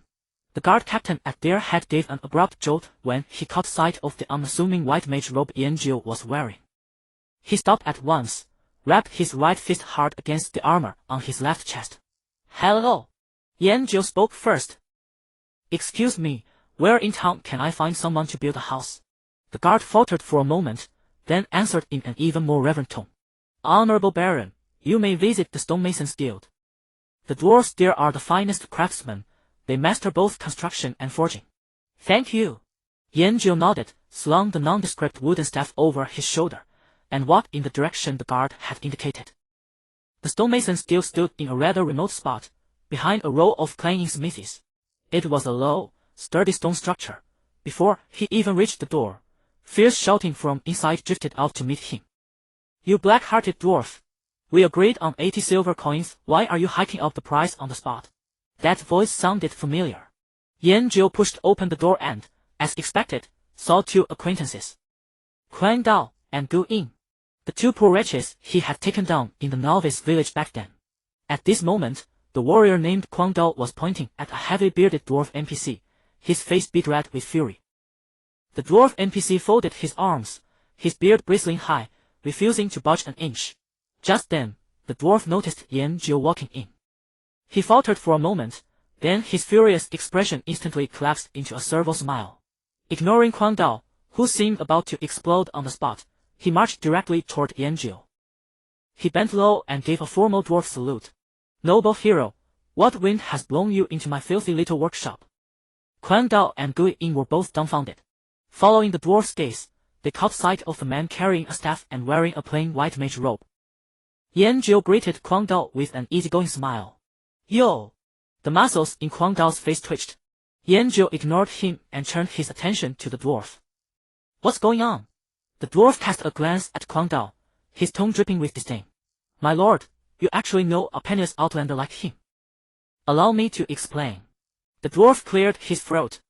The guard captain at their head gave an abrupt jolt when he caught sight of the unassuming white mage robe Yanjiu was wearing. He stopped at once, rapped his right fist hard against the armor on his left chest. Hello! Yanjiu spoke first. Excuse me, where in town can I find someone to build a house? The guard faltered for a moment, then answered in an even more reverent tone. Honorable Baron, you may visit the Stonemasons Guild. The dwarves there are the finest craftsmen. They master both construction and forging. Thank you. Yanjiu nodded, slung the nondescript wooden staff over his shoulder, and walked in the direction the guard had indicated. The stonemason's guild stood in a rather remote spot, behind a row of clanging smithies. It was a low, sturdy stone structure. Before he even reached the door, fierce shouting from inside drifted out to meet him. You black-hearted dwarf! We agreed on 80 silver coins, why are you hiking up the price on the spot? That voice sounded familiar. Yanjiu pushed open the door and, as expected, saw two acquaintances. Quang Dao and Gu Ying. The two poor wretches he had taken down in the novice village back then. At this moment, the warrior named Quang Dao was pointing at a heavy-bearded dwarf NPC, his face bead red with fury. The dwarf NPC folded his arms, his beard bristling high, refusing to budge an inch. Just then, the dwarf noticed Yanjiu walking in. He faltered for a moment, then his furious expression instantly collapsed into a servo smile. Ignoring Quang Dao, who seemed about to explode on the spot, he marched directly toward Yanjiu. He bent low and gave a formal dwarf salute. Noble hero, what wind has blown you into my filthy little workshop? Quang Dao and Gu Ying were both dumbfounded. Following the dwarf's gaze, they caught sight of a man carrying a staff and wearing a plain white mage robe. Yanjiu greeted Quang Dao with an easygoing smile. Yo! The muscles in Quang Dao's face twitched. Yanjiu ignored him and turned his attention to the dwarf. What's going on? The dwarf cast a glance at Quang Dao, his tone dripping with disdain. My lord, you actually know a penniless outlander like him. Allow me to explain. The dwarf cleared his throat.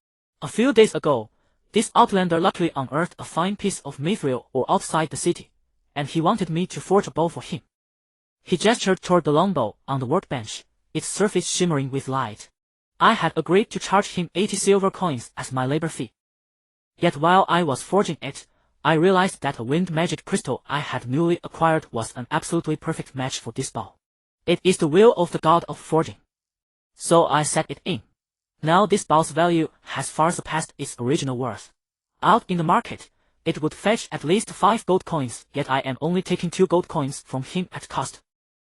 A few days ago, this outlander luckily unearthed a fine piece of mithril ore outside the city, and he wanted me to forge a bow for him. He gestured toward the longbow on the workbench, its surface shimmering with light. I had agreed to charge him 80 silver coins as my labor fee. Yet while I was forging it, I realized that a wind magic crystal I had newly acquired was an absolutely perfect match for this bow. It is the will of the god of forging. So I set it in. Now this bow's value has far surpassed its original worth. Out in the market, it would fetch at least 5 gold coins, yet I am only taking 2 gold coins from him at cost.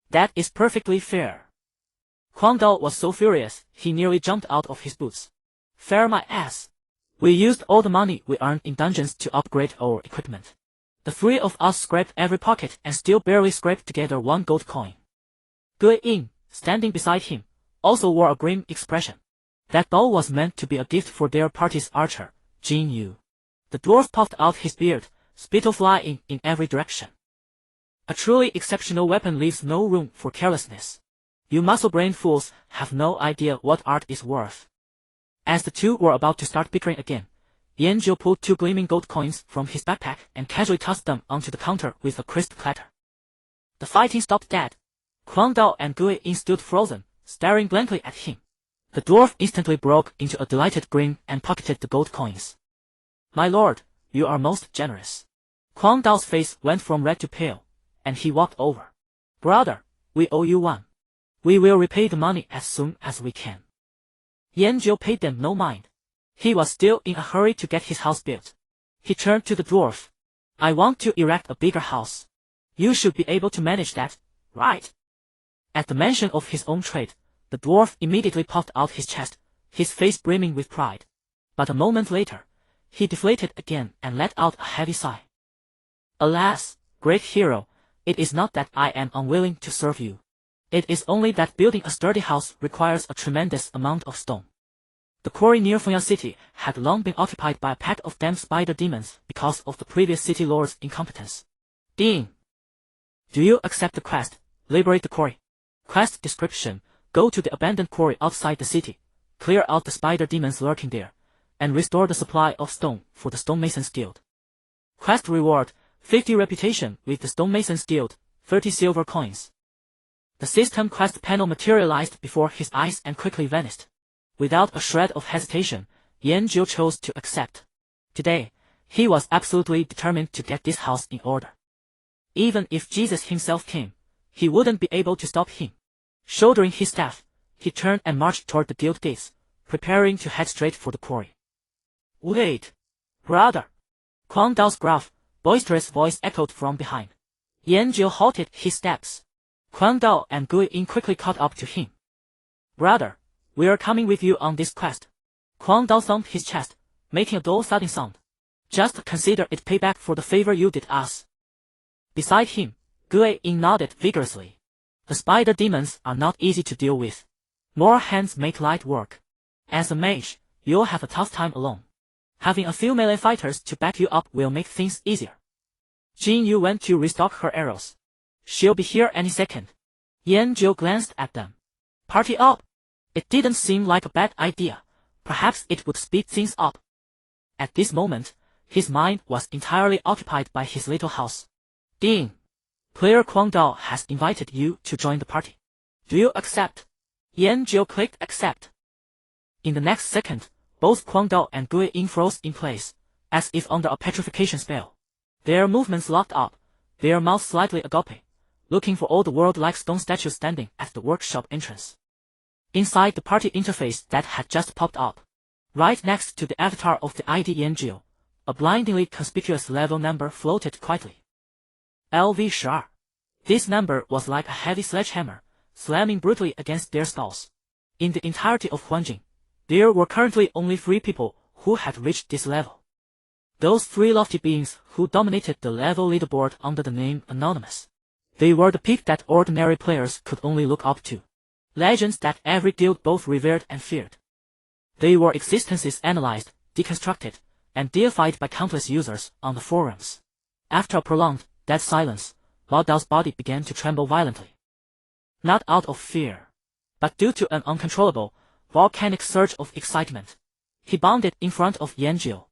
That is perfectly fair. Quang Dao was so furious, he nearly jumped out of his boots. Fair my ass. We used all the money we earned in dungeons to upgrade our equipment. The 3 of us scraped every pocket and still barely scraped together 1 gold coin. Gu Ying, standing beside him, also wore a grim expression. That bow was meant to be a gift for their party's archer, Jin Yu. The dwarf puffed out his beard, spittle flying in every direction. A truly exceptional weapon leaves no room for carelessness. You muscle-brained fools have no idea what art is worth. As the two were about to start bickering again, Yanjiu pulled 2 gleaming gold coins from his backpack and casually tossed them onto the counter with a crisp clatter. The fighting stopped dead. Huang Dao and Gui Yin stood frozen, staring blankly at him. The dwarf instantly broke into a delighted grin and pocketed the gold coins. My lord, you are most generous. Huang Dao's face went from red to pale, and he walked over. Brother, we owe you one. We will repay the money as soon as we can. Yanjiu paid them no mind. He was still in a hurry to get his house built. He turned to the dwarf. I want to erect a bigger house. You should be able to manage that, right? At the mention of his own trade, the dwarf immediately puffed out his chest, his face brimming with pride. But a moment later, he deflated again and let out a heavy sigh. Alas, great hero, it is not that I am unwilling to serve you. It is only that building a sturdy house requires a tremendous amount of stone. The quarry near Fengya City had long been occupied by a pack of damn spider demons because of the previous city lord's incompetence. Ding! Do you accept the quest? Liberate the quarry. Quest description: go to the abandoned quarry outside the city, clear out the spider demons lurking there, and restore the supply of stone for the stonemasons guild. Quest reward: 50 reputation with the stonemasons guild, 30 silver coins. The system quest panel materialized before his eyes and quickly vanished. Without a shred of hesitation, Yanjiu chose to accept. Today, he was absolutely determined to get this house in order. Even if Jesus himself came, he wouldn't be able to stop him. Shouldering his staff, he turned and marched toward the guild gates, preparing to head straight for the quarry. Wait! Brother! Huang Dao's gruff, boisterous voice echoed from behind. Yanjiu halted his steps. Huang Dao and Gui Yin quickly caught up to him. Brother, we are coming with you on this quest. Huang Dao thumped his chest, making a dull thudding sound. Just consider it payback for the favor you did us. Beside him, Gui Yin nodded vigorously. The spider demons are not easy to deal with. More hands make light work. As a mage, you'll have a tough time alone. Having a few melee fighters to back you up will make things easier. Jin Yu went to restock her arrows. She'll be here any second. Yanjiu glanced at them. Party up! It didn't seem like a bad idea. Perhaps it would speed things up. At this moment, his mind was entirely occupied by his little house. Ding! Player Huang Dao has invited you to join the party. Do you accept? Yanjiu clicked accept. In the next second, both Huang Dao and Gui Yin froze in place, as if under a petrification spell. Their movements locked up, their mouths slightly agape, looking for all the world like stone statues standing at the workshop entrance. Inside the party interface that had just popped up, right next to the avatar of the ID Yanjiu, a blindingly conspicuous level number floated quietly. LV Shar. This number was like a heavy sledgehammer, slamming brutally against their skulls. In the entirety of Huanjing, there were currently only 3 people who had reached this level. Those 3 lofty beings who dominated the level leaderboard under the name Anonymous. They were the peak that ordinary players could only look up to. Legends that every guild both revered and feared. They were existences analyzed, deconstructed, and deified by countless users on the forums. After a prolonged, dead silence, Lao Dao's body began to tremble violently. Not out of fear, but due to an uncontrollable, volcanic surge of excitement. He bounded in front of Yanjiu.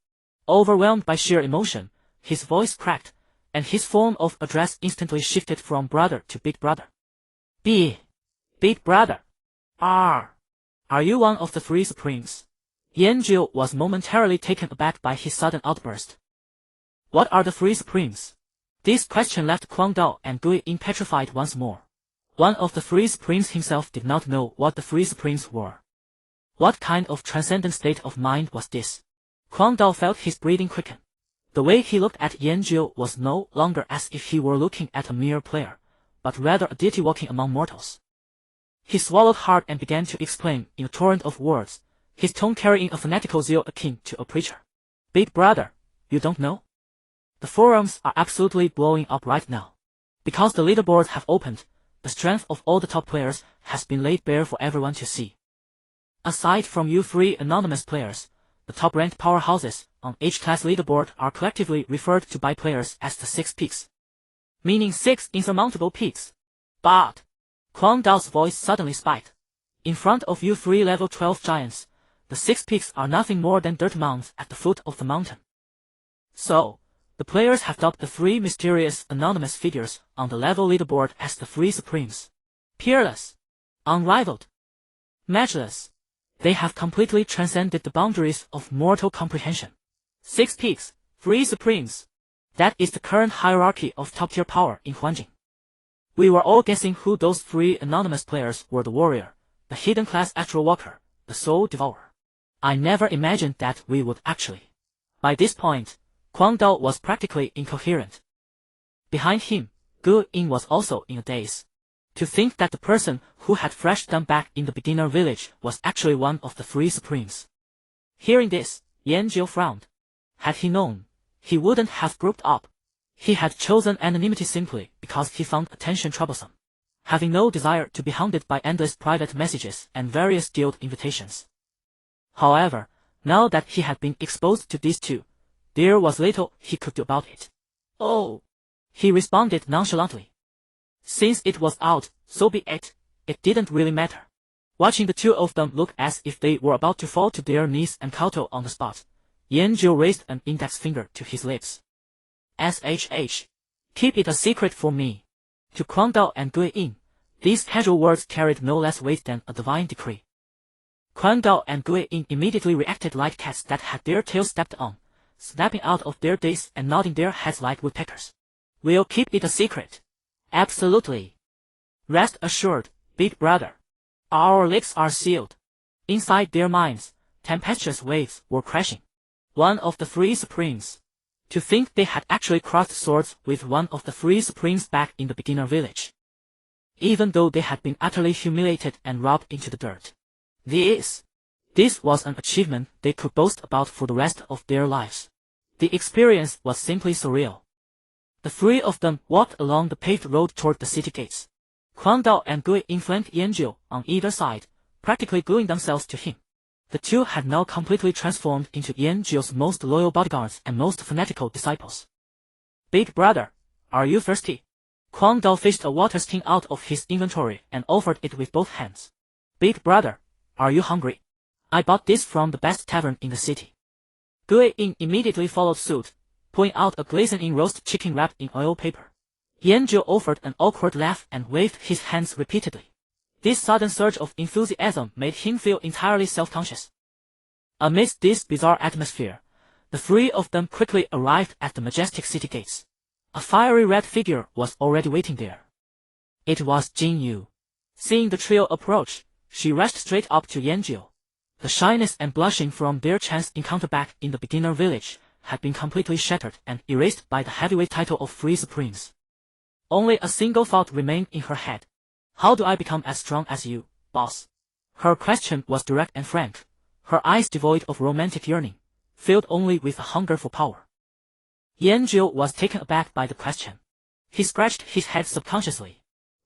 Overwhelmed by sheer emotion, his voice cracked, and his form of address instantly shifted from brother to big brother. Big brother. Are you one of the 3 supremes? Yanjiu was momentarily taken aback by his sudden outburst. What are the 3 supremes? This question left Huang Dao and Gui Yin petrified once more. One of the 3 supremes himself did not know what the 3 supremes were. What kind of transcendent state of mind was this? Huang Dao felt his breathing quicken. The way he looked at Yanjiu was no longer as if he were looking at a mere player, but rather a deity walking among mortals. He swallowed hard and began to explain in a torrent of words, his tone carrying a fanatical zeal akin to a preacher. Big brother, you don't know? The forums are absolutely blowing up right now. Because the leaderboards have opened, the strength of all the top players has been laid bare for everyone to see. Aside from you three anonymous players, the top-ranked powerhouses on each class leaderboard are collectively referred to by players as the 6 peaks. Meaning 6 insurmountable peaks. But Kwang Dao's voice suddenly spiked. In front of you three level 12 giants, the 6 peaks are nothing more than dirt mounds at the foot of the mountain. So, the players have dubbed the 3 mysterious anonymous figures on the level leaderboard as the 3 supremes. Peerless, unrivaled, matchless. They have completely transcended the boundaries of mortal comprehension. 6 peaks, 3 supremes. That is the current hierarchy of top-tier power in Huanjing. We were all guessing who those 3 anonymous players were: the warrior, the hidden class astral walker, the soul devourer. I never imagined that we would actually. By this point, Kwang Dao was practically incoherent. Behind him, Gu Ying was also in a daze. To think that the person who had flashed them back in the beginner village was actually one of the 3 supremes. Hearing this, Yanjiu frowned. Had he known, he wouldn't have grouped up. He had chosen anonymity simply because he found attention troublesome, having no desire to be hounded by endless private messages and various guild invitations. However, now that he had been exposed to these 2, there was little he could do about it. Oh, he responded nonchalantly. Since it was out, so be it. It didn't really matter. Watching the 2 of them look as if they were about to fall to their knees and kowtow on the spot, Yanjiu raised an index finger to his lips. SHH. Keep it a secret for me. To Kwang Dao and Gu Ying, these casual words carried no less weight than a divine decree. Kwang Dao and Gu Ying immediately reacted like cats that had their tails stepped on, snapping out of their daze and nodding their heads like woodpeckers. We'll keep it a secret. Absolutely. Rest assured, big brother. Our lips are sealed. Inside their minds, tempestuous waves were crashing. One of the 3 supremes. To think they had actually crossed swords with one of the 3 supremes back in the beginner village. Even though they had been utterly humiliated and robbed into the dirt. This was an achievement they could boast about for the rest of their lives. The experience was simply surreal. The 3 of them walked along the paved road toward the city gates. Kwang Dao and Gu Ying flanked Yanjiu on either side, practically gluing themselves to him. The 2 had now completely transformed into Yanjiu's most loyal bodyguards and most fanatical disciples. Big brother, are you thirsty? Kwang Dao fished a water skin out of his inventory and offered it with both hands. Big brother, are you hungry? I bought this from the best tavern in the city. Gu Ying immediately followed suit, pulling out a glistening roast chicken wrapped in oil paper. Yanjiu offered an awkward laugh and waved his hands repeatedly. This sudden surge of enthusiasm made him feel entirely self-conscious. Amidst this bizarre atmosphere, the 3 of them quickly arrived at the majestic city gates. A fiery red figure was already waiting there. It was Jin Yu. Seeing the trio approach, she rushed straight up to Yanjiu. The shyness and blushing from their chance encounter back in the beginner village had been completely shattered and erased by the heavyweight title of 3 supremes. Only a single thought remained in her head. How do I become as strong as you, boss? Her question was direct and frank, her eyes devoid of romantic yearning, filled only with a hunger for power. Yanjiu was taken aback by the question. He scratched his head subconsciously.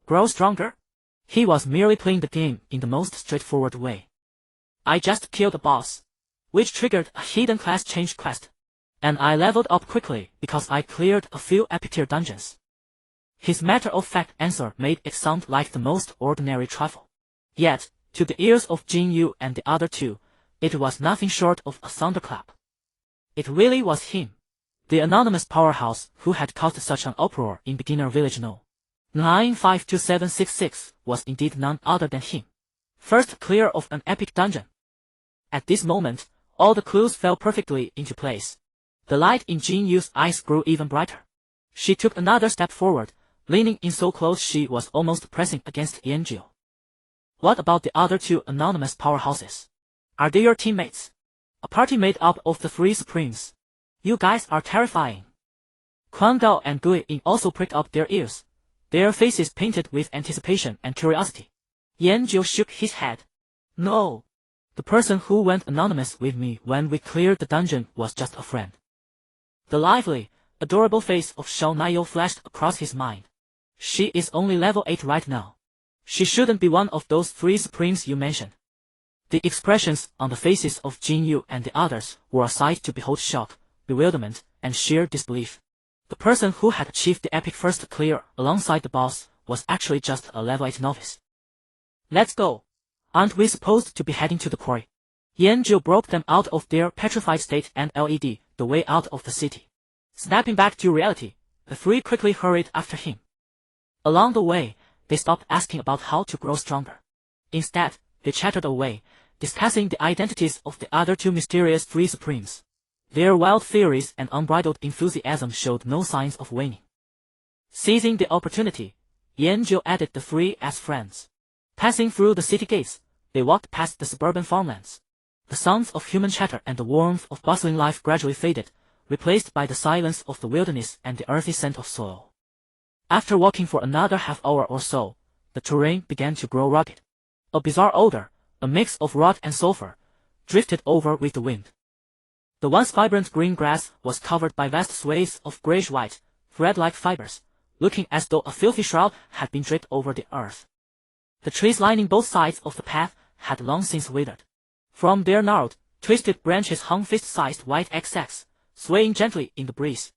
Grow stronger? He was merely playing the game in the most straightforward way. I just killed a boss, which triggered a hidden class change quest. And I leveled up quickly because I cleared a few epic tier dungeons. His matter-of-fact answer made it sound like the most ordinary trifle. Yet, to the ears of Jin Yu and the other 2, it was nothing short of a thunderclap. It really was him, the anonymous powerhouse who had caused such an uproar in beginner village. No. 952766 was indeed none other than him. First clear of an epic dungeon. At this moment, all the clues fell perfectly into place. The light in Jin Yu's eyes grew even brighter. She took another step forward, leaning in so close she was almost pressing against Yanjiu. What about the other 2 anonymous powerhouses? Are they your teammates? A party made up of the 3 supremes. You guys are terrifying. Kwang Dao and Gu Ying also pricked up their ears, their faces painted with anticipation and curiosity. Yanjiu shook his head. No. The person who went anonymous with me when we cleared the dungeon was just a friend. The lively, adorable face of Shao Niyo flashed across his mind. She is only level 8 right now. She shouldn't be one of those 3 supremes you mentioned. The expressions on the faces of Jin Yu and the others were a sight to behold: shock, bewilderment, and sheer disbelief. The person who had achieved the epic first clear alongside the boss was actually just a level 8 novice. Let's go. Aren't we supposed to be heading to the quarry? Yanzhou broke them out of their petrified state and led the way out of the city. Snapping back to reality, the 3 quickly hurried after him. Along the way, they stopped asking about how to grow stronger. Instead, they chattered away, discussing the identities of the other 2 mysterious 3 supremes. Their wild theories and unbridled enthusiasm showed no signs of waning. Seizing the opportunity, Yanzhou added the 3 as friends. Passing through the city gates, they walked past the suburban farmlands. The sounds of human chatter and the warmth of bustling life gradually faded, replaced by the silence of the wilderness and the earthy scent of soil. After walking for another half hour or so, the terrain began to grow rugged. A bizarre odor, a mix of rot and sulfur, drifted over with the wind. The once vibrant green grass was covered by vast swathes of grayish-white, thread-like fibers, looking as though a filthy shroud had been draped over the earth. The trees lining both sides of the path had long since withered. From their gnarled, twisted branches hung fist-sized white egg-sacs, swaying gently in the breeze.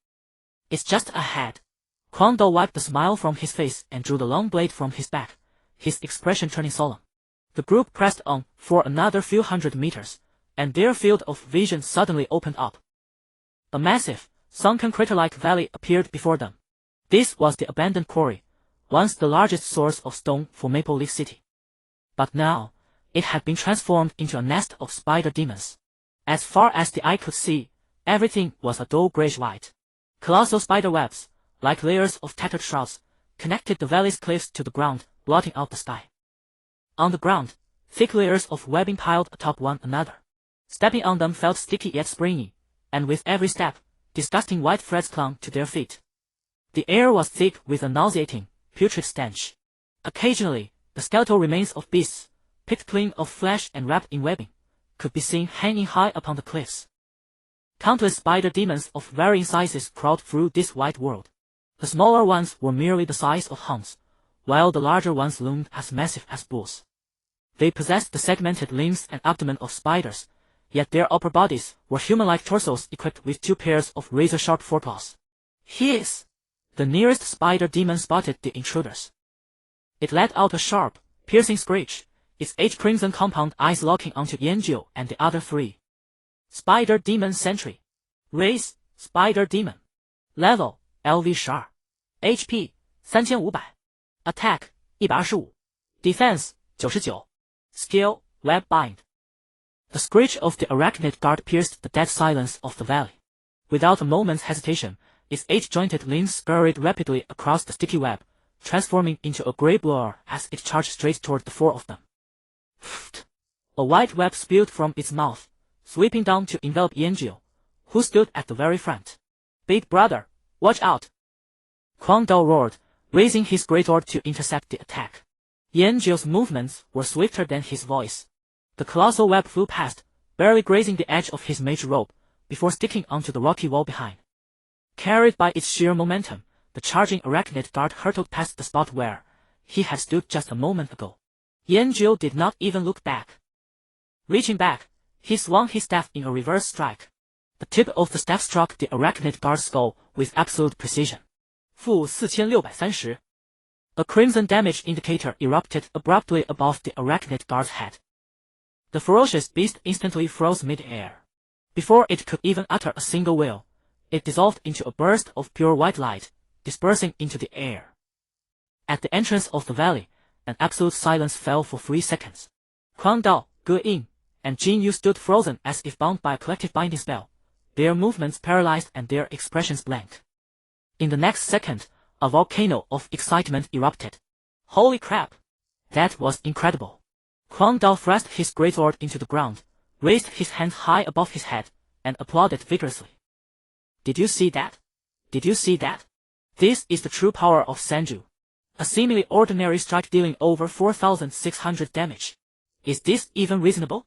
It's just ahead. Huang Dao wiped the smile from his face and drew the long blade from his back, his expression turning solemn. The group pressed on for another few hundred meters, and their field of vision suddenly opened up. A massive, sunken crater-like valley appeared before them. This was the abandoned quarry, once the largest source of stone for Maple Leaf City. But now, it had been transformed into a nest of spider demons. As far as the eye could see, everything was a dull grayish-white. Colossal spider webs, like layers of tattered shrouds, connected the valley's cliffs to the ground, blotting out the sky. On the ground, thick layers of webbing piled atop one another. Stepping on them felt sticky yet springy, and with every step, disgusting white threads clung to their feet. The air was thick with a nauseating, putrid stench. Occasionally, the skeletal remains of beasts, picked clean of flesh and wrapped in webbing, could be seen hanging high upon the cliffs. Countless spider demons of varying sizes crawled through this white world. The smaller ones were merely the size of hounds, while the larger ones loomed as massive as bulls. They possessed the segmented limbs and abdomen of spiders, yet their upper bodies were human-like torsos equipped with 2 pairs of razor-sharp forepaws. Hiss! The nearest spider demon spotted the intruders. It let out a sharp, piercing screech, its crimson compound eyes locking onto Yanzhou and the other 3. Spider Demon Sentry. Race, Spider Demon. Level, LV12. HP, 3500. Attack, 125. Defense, 99. Skill, Web Bind. The screech of the arachnid guard pierced the dead silence of the valley. Without a moment's hesitation, its 8-jointed limbs scurried rapidly across the sticky web, transforming into a grey blur as it charged straight toward the 4 of them. A white web spewed from its mouth, sweeping down to envelop Yanzhou, who stood at the very front. Big brother, watch out! Huang Dao roared, raising his great sword to intercept the attack. Yanzhou's movements were swifter than his voice. The colossal web flew past, barely grazing the edge of his mage robe, before sticking onto the rocky wall behind. Carried by its sheer momentum, the charging arachnid guard hurtled past the spot where he had stood just a moment ago. Yanzhou did not even look back. Reaching back, he swung his staff in a reverse strike. The tip of the staff struck the arachnid guard's skull with absolute precision. -4630. A crimson damage indicator erupted abruptly above the arachnid guard's head. The ferocious beast instantly froze mid-air. Before it could even utter a single wail, it dissolved into a burst of pure white light, dispersing into the air. At the entrance of the valley, an absolute silence fell for 3 seconds. Huang Dao, Ge Ying, and Jin Yu stood frozen as if bound by a collective binding spell, their movements paralyzed and their expressions blank. In the next second, a volcano of excitement erupted. Holy crap! That was incredible. Huang Dao thrust his greatsword into the ground, raised his hand high above his head, and applauded vigorously. Did you see that? Did you see that? This is the true power of Sanju. A seemingly ordinary strike dealing over 4,600 damage. Is this even reasonable?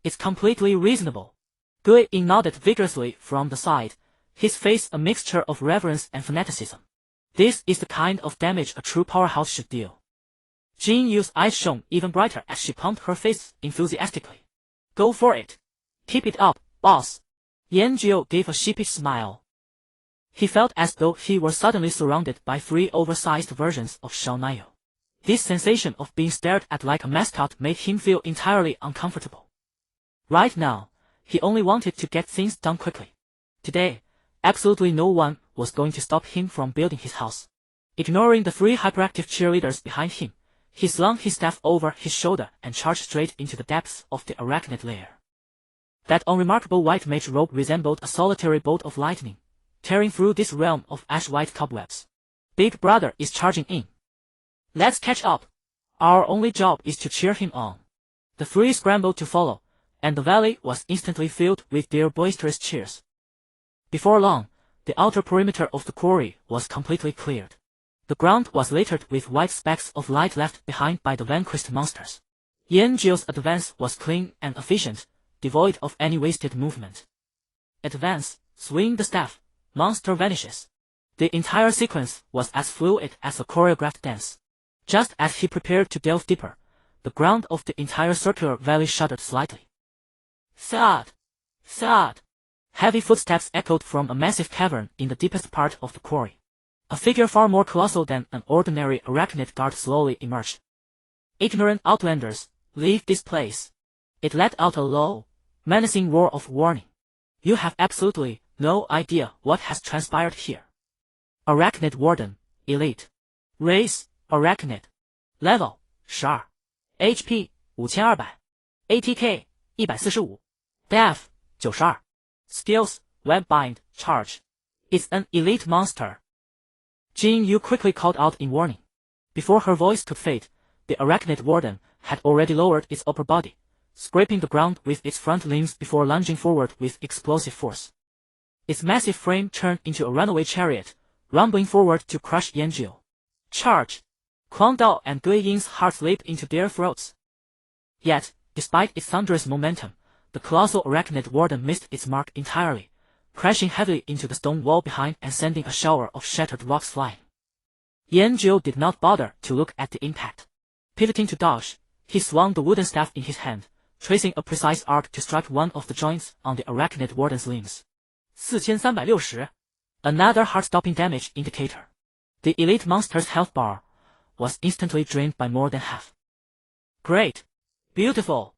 It's completely reasonable. Ge Ying nodded vigorously from the side, his face a mixture of reverence and fanaticism. This is the kind of damage a true powerhouse should deal. Jin Yu's eyes shone even brighter as she pumped her fist enthusiastically. Go for it. Keep it up, boss. Yanjiu gave a sheepish smile. He felt as though he were suddenly surrounded by 3 oversized versions of Shao Niu. This sensation of being stared at like a mascot made him feel entirely uncomfortable. Right now, he only wanted to get things done quickly. Today, absolutely no one was going to stop him from building his house. Ignoring the 3 hyperactive cheerleaders behind him, he slung his staff over his shoulder and charged straight into the depths of the arachnid lair. That unremarkable white mage robe resembled a solitary bolt of lightning, tearing through this realm of ash-white cobwebs. Big Brother is charging in. Let's catch up. Our only job is to cheer him on. The 3 scrambled to follow, and the valley was instantly filled with their boisterous cheers. Before long, the outer perimeter of the quarry was completely cleared. The ground was littered with white specks of light left behind by the vanquished monsters. Yanjiu's advance was clean and efficient, devoid of any wasted movement. Advance, swing the staff, monster vanishes. The entire sequence was as fluid as a choreographed dance. Just as he prepared to delve deeper, the ground of the entire circular valley shuddered slightly. Thud! Thud! Heavy footsteps echoed from a massive cavern in the deepest part of the quarry. A figure far more colossal than an ordinary arachnid guard slowly emerged. Ignorant outlanders, leave this place. It let out a low, menacing roar of warning. You have absolutely no idea what has transpired here. Arachnid Warden, Elite. Race, Arachnid. Level, 12. HP, 5200. ATK, 145. Def, 92. Skills, Webbind, Charge. It's an elite monster. Jin Yu quickly called out in warning. Before her voice could fade, the Arachnid Warden had already lowered its upper body, scraping the ground with its front limbs before lunging forward with explosive force. Its massive frame turned into a runaway chariot, rumbling forward to crush Yanjiu. Charge! Kuang Dao and Gui Yin's hearts leaped into their throats. Yet, despite its thunderous momentum, the colossal Arachnid Warden missed its mark entirely, crashing heavily into the stone wall behind and sending a shower of shattered rocks flying. Yanjiu did not bother to look at the impact. Pivoting to dodge, he swung the wooden staff in his hand, tracing a precise arc to strike one of the joints on the Arachnid Warden's limbs. 4360. Another heart-stopping damage indicator. The elite monster's health bar was instantly drained by more than half. Great! Beautiful!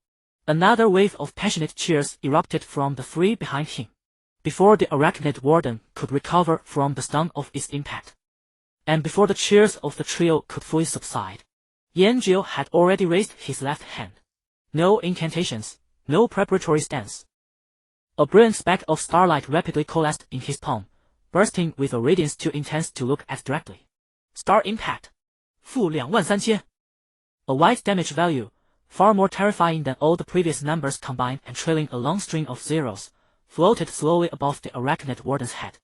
Another wave of passionate cheers erupted from the 3 behind him. Before the Arachnid Warden could recover from the stun of its impact, and before the cheers of the trio could fully subside, Yanjiu had already raised his left hand. No incantations, no preparatory stance. A brilliant speck of starlight rapidly coalesced in his palm, bursting with a radiance too intense to look at directly. Star Impact. -23000. A white damage value, far more terrifying than all the previous numbers combined and trailing a long string of zeros, floated slowly above the Arachnid Warden's head.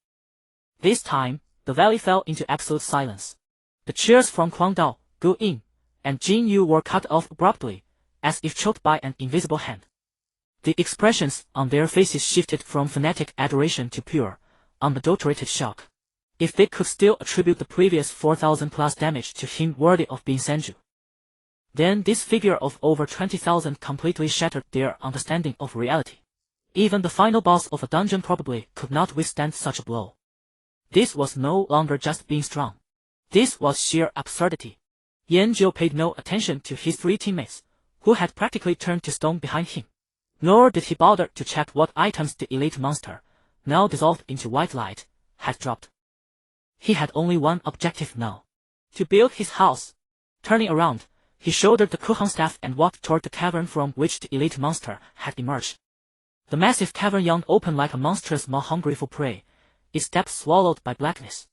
This time, the valley fell into absolute silence. The cheers from Kuang Dao, Gu Yin, and Jin Yu were cut off abruptly, as if choked by an invisible hand. The expressions on their faces shifted from fanatic adoration to pure, unadulterated shock. If they could still attribute the previous 4,000 plus damage to him worthy of being Senju, then this figure of over 20,000 completely shattered their understanding of reality. Even the final boss of a dungeon probably could not withstand such a blow. This was no longer just being strong. This was sheer absurdity. Yanjiu paid no attention to his 3 teammates, who had practically turned to stone behind him. Nor did he bother to check what items the elite monster, now dissolved into white light, had dropped. He had only one objective now. To build his house. Turning around, he shouldered the Kuhang staff and walked toward the cavern from which the elite monster had emerged. The massive cavern yawned open like a monstrous maw hungry for prey, its depths swallowed by blackness.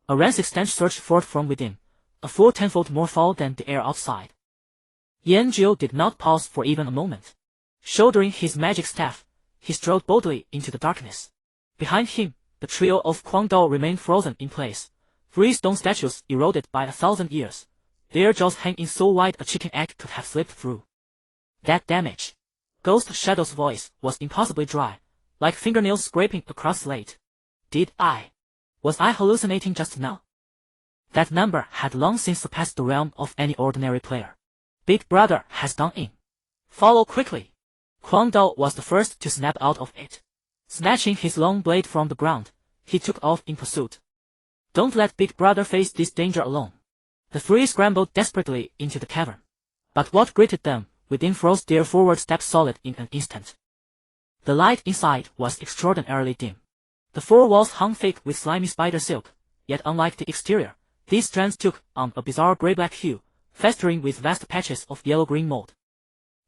A rancid stench surged forth from within, a full 10-fold more foul than the air outside. Yanjiu did not pause for even a moment. Shouldering his magic staff, he strode boldly into the darkness. Behind him, the trio of Kuang Dao remained frozen in place, 3 stone statues eroded by 1,000 years, their jaws hanging so wide a chicken egg could have slipped through. That damage. Ghost Shadow's voice was impossibly dry, like fingernails scraping across slate. Was I hallucinating just now? That number had long since surpassed the realm of any ordinary player. Big Brother has done in. Follow quickly. Kwang Dao was the first to snap out of it. Snatching his long blade from the ground, he took off in pursuit. Don't let Big Brother face this danger alone. The three scrambled desperately into the cavern. But what greeted them within froze their forward steps solid in an instant. The light inside was extraordinarily dim. The four walls hung thick with slimy spider silk, yet unlike the exterior, these strands took on a bizarre gray-black hue, festering with vast patches of yellow-green mold.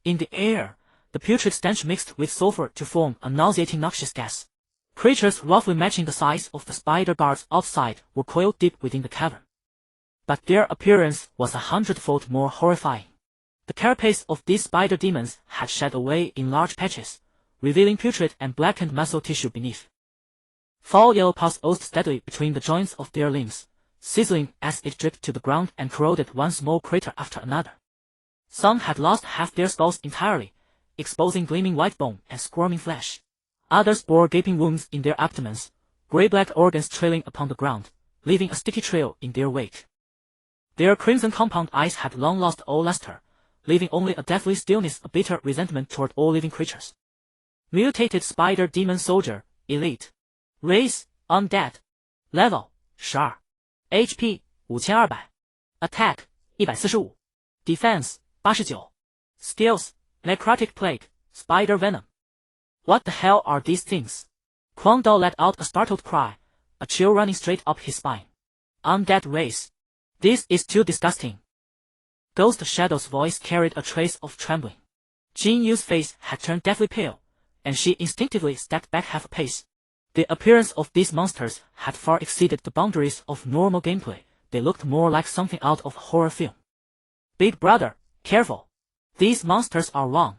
In the air, the putrid stench mixed with sulfur to form a nauseating noxious gas. Creatures roughly matching the size of the spider guards outside were coiled deep within the cavern. But their appearance was 100-fold more horrifying. The carapace of these spider demons had shed away in large patches, revealing putrid and blackened muscle tissue beneath. Foul yellow pus oozed steadily between the joints of their limbs, sizzling as it dripped to the ground and corroded one small crater after another. Some had lost half their skulls entirely, exposing gleaming white bone and squirming flesh. Others bore gaping wounds in their abdomens, gray-black organs trailing upon the ground, leaving a sticky trail in their wake. Their crimson compound eyes had long lost all luster, leaving only a deathly stillness, a bitter resentment toward all living creatures. Mutated Spider Demon Soldier, Elite. Race, Undead. Level, Char. HP, 5200. Attack, 145. Defense, 89. Skills, Necrotic Plague, Spider Venom. What the hell are these things? Kwang Dao let out a startled cry, a chill running straight up his spine. Undead race. This is too disgusting. Ghost Shadow's voice carried a trace of trembling. Jin Yu's face had turned deathly pale, and she instinctively stepped back half a pace. The appearance of these monsters had far exceeded the boundaries of normal gameplay. They looked more like something out of a horror film. Big Brother, careful. These monsters are wrong.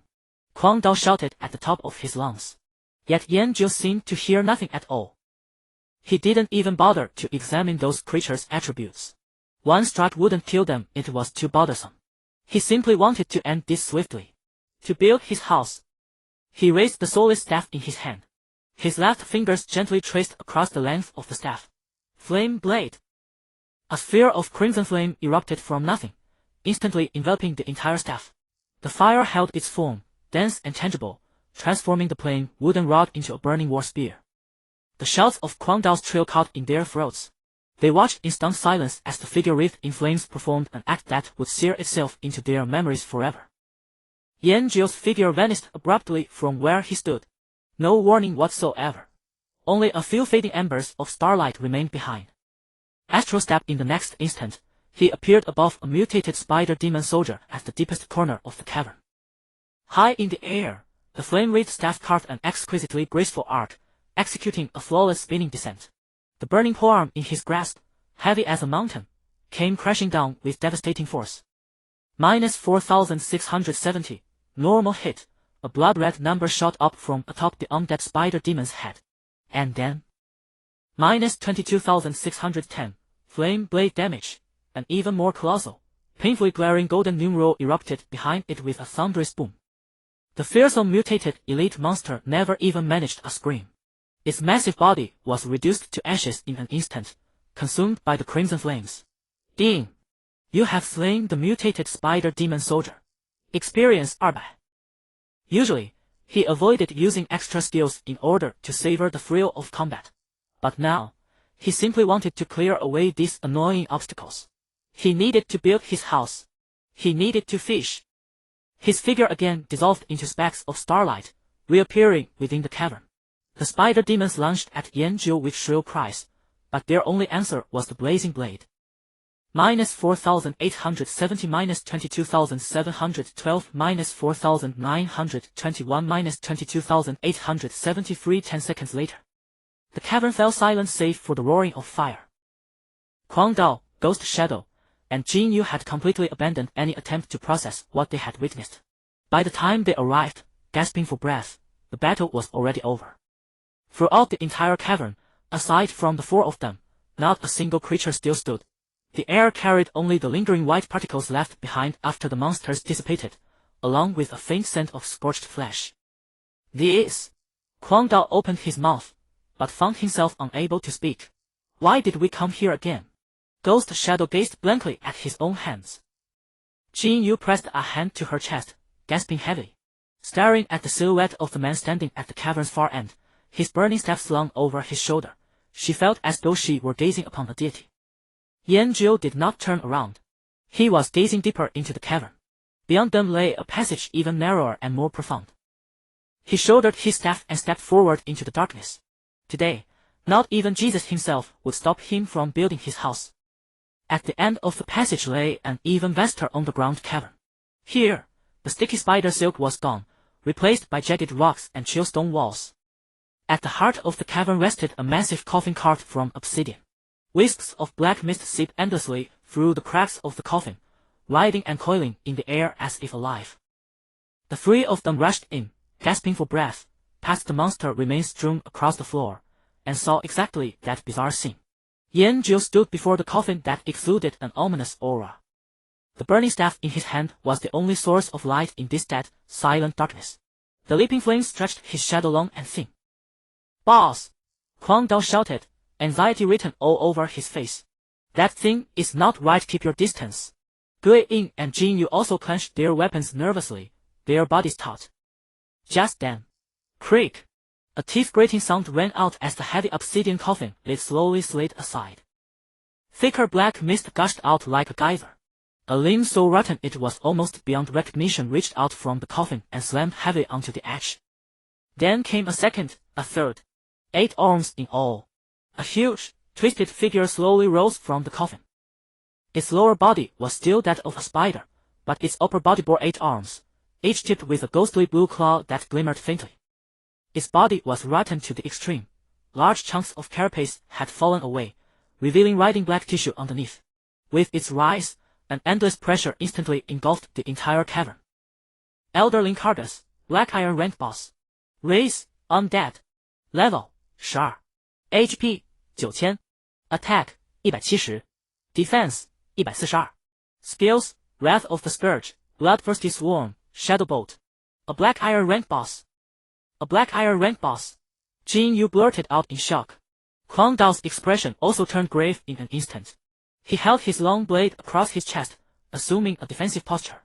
Kwang Dao shouted at the top of his lungs. Yet Yanjiu seemed to hear nothing at all. He didn't even bother to examine those creatures' attributes. One strike wouldn't kill them, it was too bothersome. He simply wanted to end this swiftly. To build his house. He raised the soulless staff in his hand. His left fingers gently traced across the length of the staff. Flame blade. A sphere of crimson flame erupted from nothing, instantly enveloping the entire staff. The fire held its form, dense and tangible, transforming the plain wooden rod into a burning war spear. The shouts of Kwang Dao's trio caught in their throats. They watched in stunned silence as the figure wreathed in flames performed an act that would sear itself into their memories forever. Yanjiu's figure vanished abruptly from where he stood. No warning whatsoever. Only a few fading embers of starlight remained behind. Astral step in the next instant, he appeared above a mutated spider demon soldier at the deepest corner of the cavern. High in the air, the flame-wreathed staff carved an exquisitely graceful arc, executing a flawless spinning descent. The burning polearm in his grasp, heavy as a mountain, came crashing down with devastating force. -4670, normal hit, a blood-red number shot up from atop the undead spider demon's head. And then, -22,610, flame blade damage, an even more colossal, painfully glaring golden numeral erupted behind it with a thunderous boom. The fearsome mutated elite monster never even managed a scream. Its massive body was reduced to ashes in an instant, consumed by the crimson flames. Ding! You have slain the mutated spider demon soldier. Experience 200. Usually, he avoided using extra skills in order to savor the thrill of combat. But now, he simply wanted to clear away these annoying obstacles. He needed to build his house. He needed to fish. His figure again dissolved into specks of starlight, reappearing within the cavern. The spider demons lunged at Yanjiu with shrill cries, but their only answer was the blazing blade. -4,870, -22,712, -4,921, -22,873. 10 seconds later, the cavern fell silent save for the roaring of fire. Kwang Dao, Ghost Shadow, and Jin Yu had completely abandoned any attempt to process what they had witnessed. By the time they arrived, gasping for breath, the battle was already over. Throughout the entire cavern, aside from the four of them, not a single creature still stood. The air carried only the lingering white particles left behind after the monsters dissipated, along with a faint scent of scorched flesh. This! Kwang Dao opened his mouth, but found himself unable to speak. Why did we come here again? ghost shadow gazed blankly at his own hands. Jin Yu pressed a hand to her chest, gasping heavily. Staring at the silhouette of the man standing at the cavern's far end, his burning staff slung over his shoulder, she felt as though she were gazing upon a deity. Yanzhou did not turn around. He was gazing deeper into the cavern. Beyond them lay a passage even narrower and more profound. He shouldered his staff and stepped forward into the darkness. Today, not even Jesus himself would stop him from building his house. At the end of the passage lay an even vaster underground cavern. Here, the sticky spider silk was gone, replaced by jagged rocks and chill stone walls. At the heart of the cavern rested a massive coffin carved from obsidian. Wisps of black mist seeped endlessly through the cracks of the coffin, writhing and coiling in the air as if alive. The three of them rushed in, gasping for breath, past the monster remains strewn across the floor, and saw exactly that bizarre scene. Yanzhou stood before the coffin that exuded an ominous aura. The burning staff in his hand was the only source of light in this dead, silent darkness. The leaping flames stretched his shadow long and thin. "Boss!" Huang Dao shouted, anxiety written all over his face. "That thing is not right, keep your distance." Gui Ying and Jin Yu also clenched their weapons nervously, their bodies taut. Just then, creak! A teeth-grating sound rang out as the heavy obsidian coffin lid slowly slid aside. Thicker black mist gushed out like a geyser. A limb so rotten it was almost beyond recognition reached out from the coffin and slammed heavily onto the edge. Then came a second, a third. 8 arms in all. A huge, twisted figure slowly rose from the coffin. Its lower body was still that of a spider, but its upper body bore 8 arms, each tipped with a ghostly blue claw that glimmered faintly. Its body was rotten to the extreme. Large chunks of carapace had fallen away, revealing writhing black tissue underneath. With its rise, an endless pressure instantly engulfed the entire cavern. Elder Linkargus, Black Iron rank boss. Race, undead. Level, Shar. HP, 9000. Attack, 170. Defense, 142. Skills, Wrath of the Scourge, Bloodthirsty Swarm, Shadow Bolt. A Black Iron rank boss. A Black Iron rank boss. Jin Yu blurted out in shock. Huang Dao's expression also turned grave in an instant. He held his long blade across his chest, assuming a defensive posture.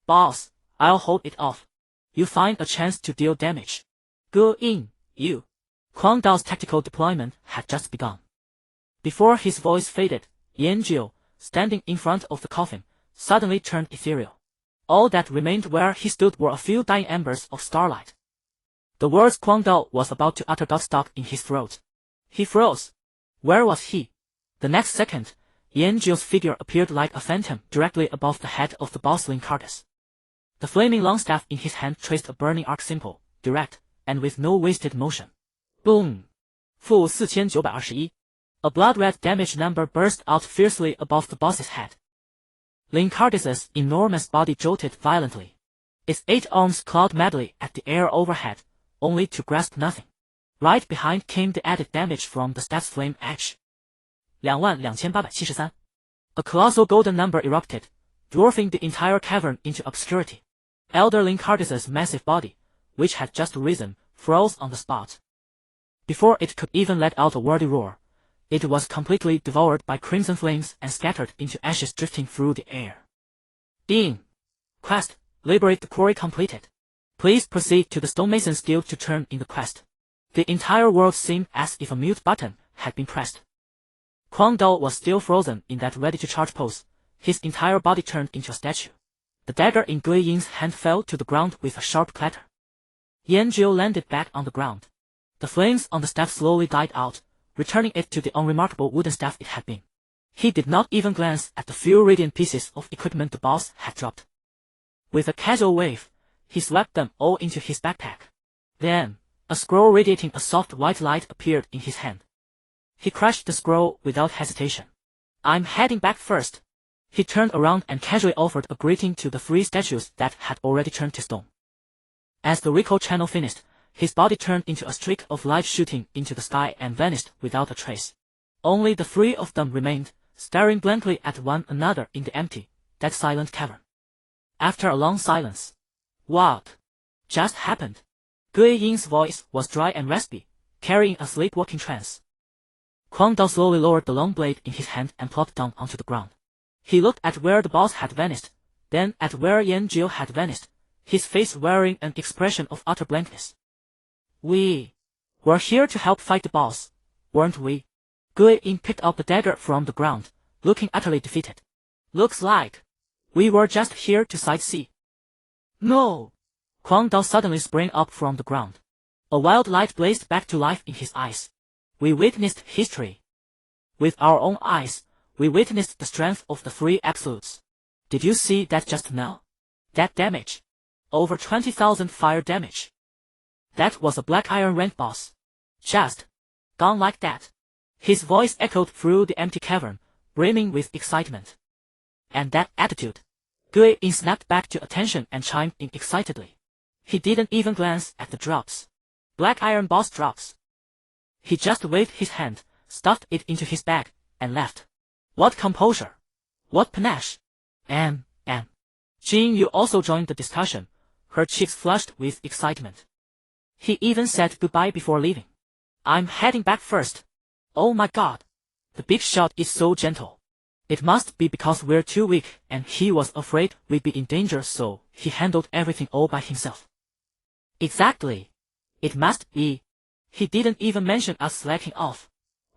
"Boss, I'll hold it off. You find a chance to deal damage." "Go in, you." Huang Dao's tactical deployment had just begun. Before his voice faded, Yanzhou, standing in front of the coffin, suddenly turned ethereal. All that remained where he stood were a few dying embers of starlight. The words Huang Dao was about to utter got stuck in his throat. He froze. Where was he? The next second, Yanzhou's figure appeared like a phantom directly above the head of the boss Linkargus. The flaming longstaff in his hand traced a burning arc simple, direct, and with no wasted motion. Boom! -4921. A blood-red damage number burst out fiercely above the boss's head. Linkardus's enormous body jolted violently. Its 8 arms clawed madly at the air overhead, only to grasp nothing. Right behind came the added damage from the staff's flame edge. 22873. A colossal golden number erupted, dwarfing the entire cavern into obscurity. Elder Linkardus's massive body, which had just risen, froze on the spot. Before it could even let out a wordy roar, it was completely devoured by crimson flames and scattered into ashes drifting through the air. Ding! Quest, Liberate the Quarry completed. Please proceed to the Stonemason's Guild to turn in the quest. The entire world seemed as if a mute button had been pressed. Huang Dao was still frozen in that ready-to-charge pose, his entire body turned into a statue. The dagger in Gui Ying's hand fell to the ground with a sharp clatter. Yanzhou landed back on the ground. The flames on the staff slowly died out, returning it to the unremarkable wooden staff it had been. He did not even glance at the few radiant pieces of equipment the boss had dropped. With a casual wave, he swept them all into his backpack. Then, a scroll radiating a soft white light appeared in his hand. He crushed the scroll without hesitation. "I'm heading back first." He turned around and casually offered a greeting to the 3 statues that had already turned to stone. As the recall channel finished, his body turned into a streak of light shooting into the sky and vanished without a trace. Only the 3 of them remained, staring blankly at one another in the empty, dead silent cavern. After a long silence, "What just happened?" Gui Ying's voice was dry and raspy, carrying a sleepwalking trance. Quang Dao slowly lowered the long blade in his hand and plopped down onto the ground. He looked at where the boss had vanished, then at where Yan Jiu had vanished, his face wearing an expression of utter blankness. We were here to help fight the boss, weren't we? Gui Ying picked up the dagger from the ground, looking utterly defeated. Looks like we were just here to sightsee. No! Quang Dao suddenly sprang up from the ground. A wild light blazed back to life in his eyes. We witnessed history. With our own eyes, we witnessed the strength of the three absolutes. Did you see that just now? That damage. Over 20,000 fire damage. That was a Black Iron rank boss. Just gone like that. His voice echoed through the empty cavern, brimming with excitement. And that attitude. Gui Ying snapped back to attention and chimed in excitedly. He didn't even glance at the drops. Black Iron boss drops. He just waved his hand, stuffed it into his bag, and left. What composure! What panache! Jin Yu also joined the discussion, her cheeks flushed with excitement. He even said goodbye before leaving. I'm heading back first. Oh my god! The big shot is so gentle. It must be because we're too weak and he was afraid we'd be in danger, so he handled everything all by himself. Exactly. It must be. He didn't even mention us slacking off.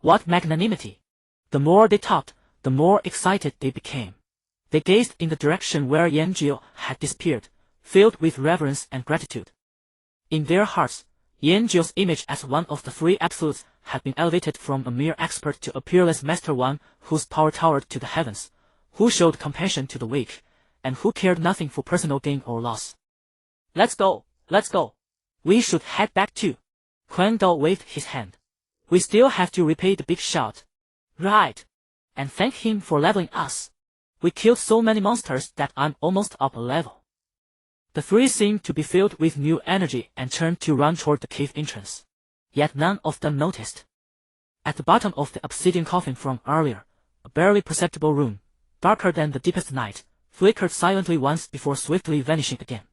What magnanimity! The more they talked, the more excited they became. They gazed in the direction where Yan Jiu had disappeared, filled with reverence and gratitude. In their hearts, Yan Jiu's image as one of the three absolutes had been elevated from a mere expert to a peerless master, one whose power towered to the heavens, who showed compassion to the weak, and who cared nothing for personal gain or loss. Let's go, let's go. We should head back too. Quang Dao waved his hand. We still have to repay the big shot. Right. And thank him for leveling us. We killed so many monsters that I'm almost up a level. The three seemed to be filled with new energy and turned to run toward the cave entrance. Yet none of them noticed. At the bottom of the obsidian coffin from earlier, a barely perceptible room, darker than the deepest night, flickered silently once before swiftly vanishing again.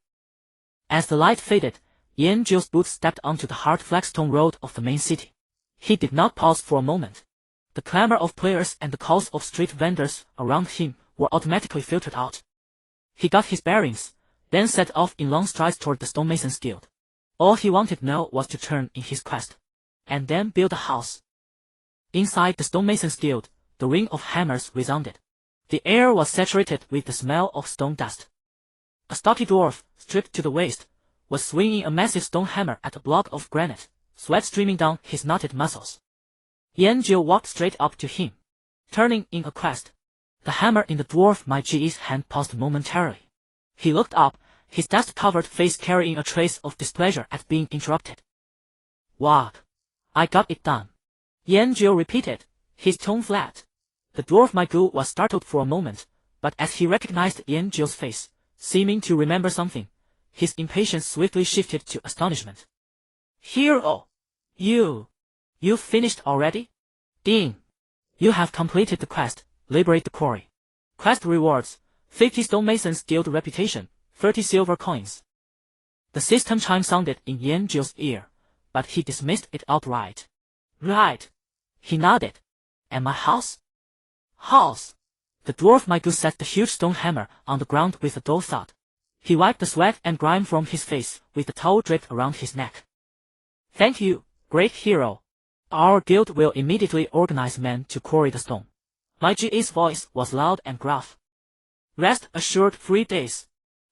As the light faded, Yan Jiu's boots stepped onto the hard flagstone road of the main city. He did not pause for a moment. The clamor of players and the calls of street vendors around him were automatically filtered out. He got his bearings, then set off in long strides toward the stonemason's guild. All he wanted now was to turn in his quest, and then build a house. Inside the stonemason's guild, the ring of hammers resounded. The air was saturated with the smell of stone dust. A stocky dwarf, stripped to the waist, was swinging a massive stone hammer at a block of granite, sweat streaming down his knotted muscles. Yan Jiu walked straight up to him. Turning in a quest, the hammer in the dwarf Mage's hand paused momentarily. He looked up, his dust-covered face carrying a trace of displeasure at being interrupted. What? I got it done. Yan Jiu repeated, his tone flat. The dwarf Mage was startled for a moment, but as he recognized Yan Jiu's face, seeming to remember something, his impatience swiftly shifted to astonishment. Hero! You've finished already? Ding! You have completed the quest, liberate the quarry. Quest rewards, 50 stonemasons guild reputation, 30 silver coins. The system chime sounded in Yan Jiu's ear, but he dismissed it outright. Right. He nodded. And my house? House. The dwarf Mage set the huge stone hammer on the ground with a dull thud. He wiped the sweat and grime from his face with the towel draped around his neck. Thank you, great hero. Our guild will immediately organize men to quarry the stone. Mage's voice was loud and gruff. Rest assured 3 days.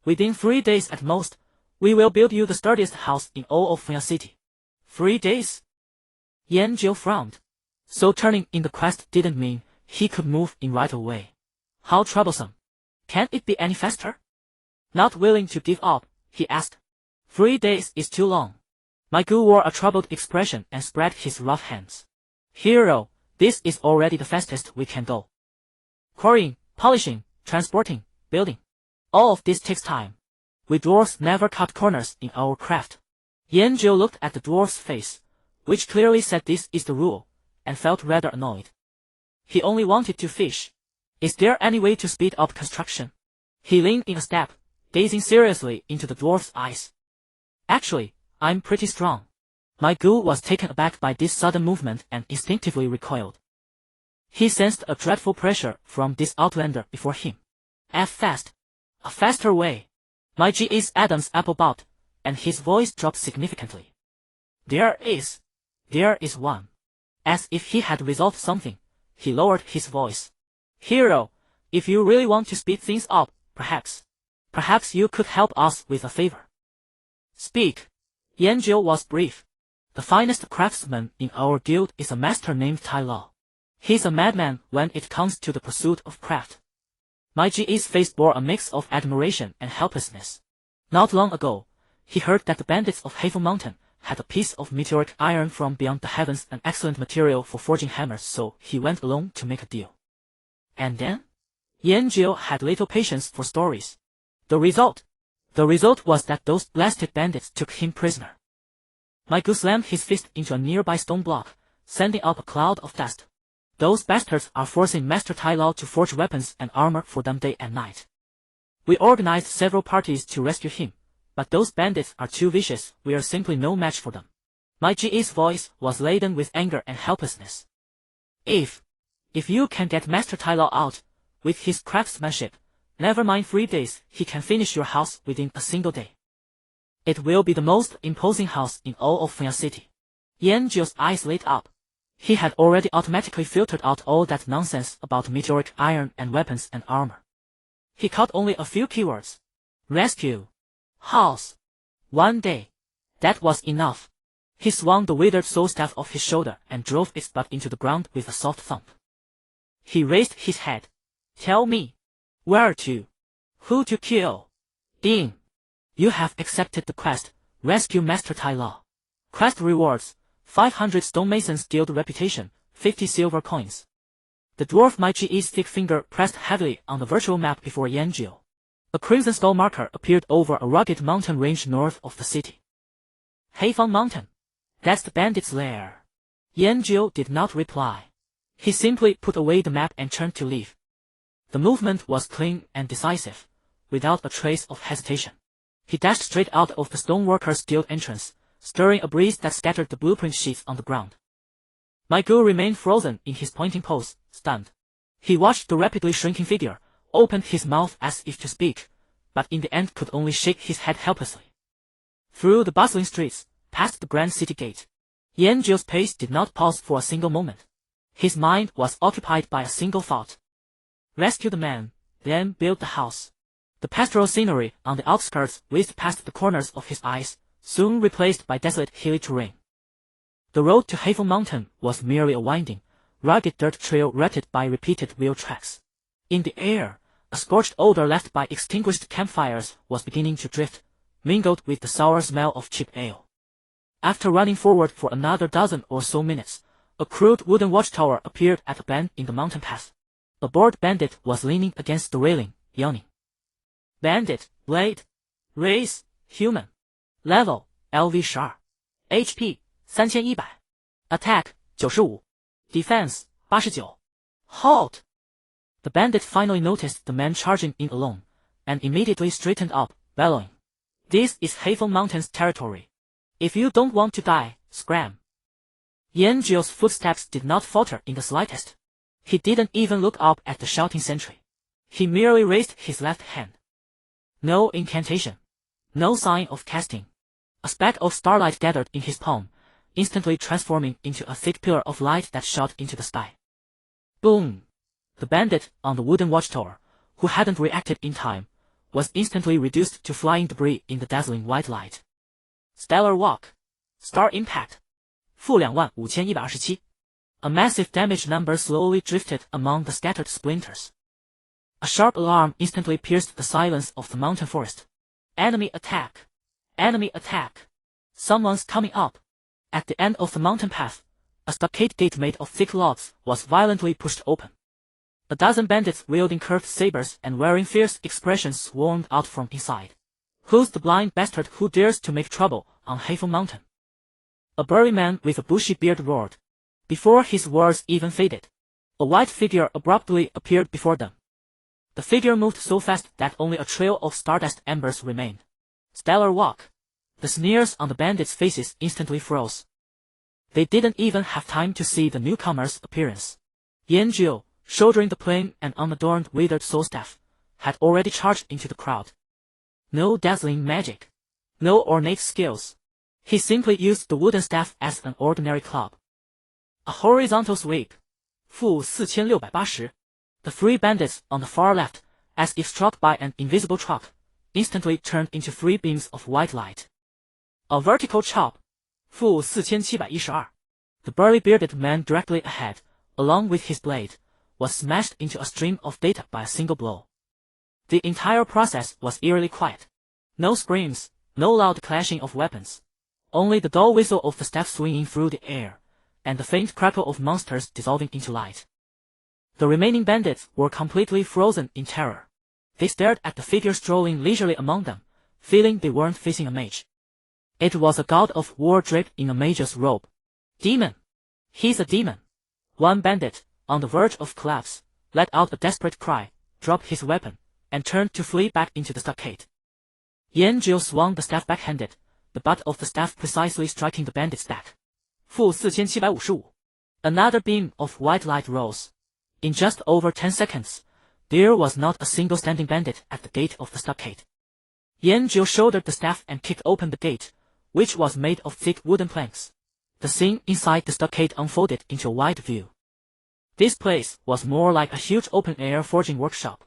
Within 3 days at most, we will build you the sturdiest house in all of Funya City. 3 days? Yan Jiu frowned. So turning in the quest didn't mean he could move in right away. How troublesome. Can't it be any faster? Not willing to give up, he asked. 3 days is too long. Mage wore a troubled expression and spread his rough hands. Hero, this is already the fastest we can go. Quarrying, polishing, transporting, building. All of this takes time. We dwarves never cut corners in our craft. Yan Jiu looked at the dwarf's face, which clearly said this is the rule, and felt rather annoyed. He only wanted to fish. Is there any way to speed up construction? He leaned in a step, gazing seriously into the dwarf's eyes. Actually, I'm pretty strong. My ghoul was taken aback by this sudden movement and instinctively recoiled. He sensed a dreadful pressure from this outlander before him. F fast. A faster way. My G.S. Adams apple bowed, and his voice dropped significantly. There is one. As if he had resolved something, he lowered his voice. Hero, if you really want to speed things up, perhaps you could help us with a favor. Speak. Yanjiu was brief. The finest craftsman in our guild is a master named Tai Lao. He's a madman when it comes to the pursuit of craft. My G.'s face bore a mix of admiration and helplessness. Not long ago, he heard that the bandits of Heaven Mountain had a piece of meteoric iron from beyond the heavens, an excellent material for forging hammers, so he went alone to make a deal. And then? Yanjiu had little patience for stories. The result was that those blasted bandits took him prisoner. My ghoul slammed his fist into a nearby stone block, sending out a cloud of dust. Those bastards are forcing Master Tai Lao to forge weapons and armor for them day and night. We organized several parties to rescue him, but those bandits are too vicious, we are simply no match for them. My G.'s voice was laden with anger and helplessness. If you can get Master Tai Lao out, with his craftsmanship, never mind 3 days, he can finish your house within a single day. It will be the most imposing house in all of Funya City. Yanjiu's eyes lit up. He had already automatically filtered out all that nonsense about meteoric iron and weapons and armor. He caught only a few keywords. Rescue. House. 1 day. That was enough. He swung the withered soul staff off his shoulder and drove its butt into the ground with a soft thump. He raised his head. Tell me. Where to? Who to kill? Ding. You have accepted the quest, rescue Master Tai Lao. Quest rewards, 500 stonemasons guild reputation, 50 silver coins. The dwarf My G.'s thick finger pressed heavily on the virtual map before Yanjiu. A crimson skull marker appeared over a rugged mountain range north of the city. Heifang Mountain. That's the bandits' lair. Yanjiu did not reply. He simply put away the map and turned to leave. The movement was clean and decisive, without a trace of hesitation. He dashed straight out of the stoneworkers' guild entrance, stirring a breeze that scattered the blueprint sheets on the ground. My ghoul remained frozen in his pointing pose, stunned. He watched the rapidly shrinking figure, opened his mouth as if to speak, but in the end could only shake his head helplessly. Through the bustling streets, past the grand city gate, Yanjiu's pace did not pause for a single moment. His mind was occupied by a single thought. Rescue the man, then build the house. The pastoral scenery on the outskirts whizzed past the corners of his eyes, soon replaced by desolate hilly terrain. The road to Heaven Mountain was merely a winding, rugged dirt trail rutted by repeated wheel tracks. In the air, a scorched odor left by extinguished campfires was beginning to drift, mingled with the sour smell of cheap ale. After running forward for another dozen or so minutes, a crude wooden watchtower appeared at a bend in the mountain path. A bored bandit was leaning against the railing, yawning. Bandit, blade, race, human. Level, LV Char. HP, 3100. Attack, 95. Defense, 89. Halt! The bandit finally noticed the man charging in alone, and immediately straightened up, bellowing. This is Heaven Mountain's territory. If you don't want to die, scram. Yanjiu's footsteps did not falter in the slightest. He didn't even look up at the shouting sentry. He merely raised his left hand. No incantation. No sign of casting. A speck of starlight gathered in his palm, instantly transforming into a thick pillar of light that shot into the sky. Boom! The bandit on the wooden watchtower, who hadn't reacted in time, was instantly reduced to flying debris in the dazzling white light. Stellar Walk. Star Impact. -25127. A massive damage number slowly drifted among the scattered splinters. A sharp alarm instantly pierced the silence of the mountain forest. Enemy attack! Enemy attack! Someone's coming up! At the end of the mountain path, a stockade gate made of thick logs was violently pushed open. A dozen bandits wielding curved sabers and wearing fierce expressions swarmed out from inside. Who's the blind bastard who dares to make trouble on Heaven Mountain? A burly man with a bushy beard roared. Before his words even faded, a white figure abruptly appeared before them. The figure moved so fast that only a trail of stardust embers remained. Stellar Walk. The sneers on the bandits' faces instantly froze. They didn't even have time to see the newcomer's appearance. Yanjiu, shouldering the plain and unadorned withered soul staff, had already charged into the crowd. No dazzling magic. No ornate skills. He simply used the wooden staff as an ordinary club. A horizontal sweep. -4680. The three bandits on the far left, as if struck by an invisible truck, instantly turned into three beams of white light. A vertical chop. -4712. The burly bearded man directly ahead, along with his blade, was smashed into a stream of data by a single blow. The entire process was eerily quiet. No screams, no loud clashing of weapons. Only the dull whistle of the staff swinging through the air, and the faint crackle of monsters dissolving into light. The remaining bandits were completely frozen in terror. They stared at the figure strolling leisurely among them, feeling they weren't facing a mage. It was a god of war draped in a mage's robe. Demon! He's a demon! One bandit, on the verge of collapse, let out a desperate cry, dropped his weapon, and turned to flee back into the stockade. Yanjiu swung the staff backhanded, the butt of the staff precisely striking the bandit's back. -4755. Another beam of white light rose. In just over 10 seconds, there was not a single standing bandit at the gate of the stockade. Yanjiu shouldered the staff and kicked open the gate, which was made of thick wooden planks. The scene inside the stockade unfolded into a wide view. This place was more like a huge open-air forging workshop.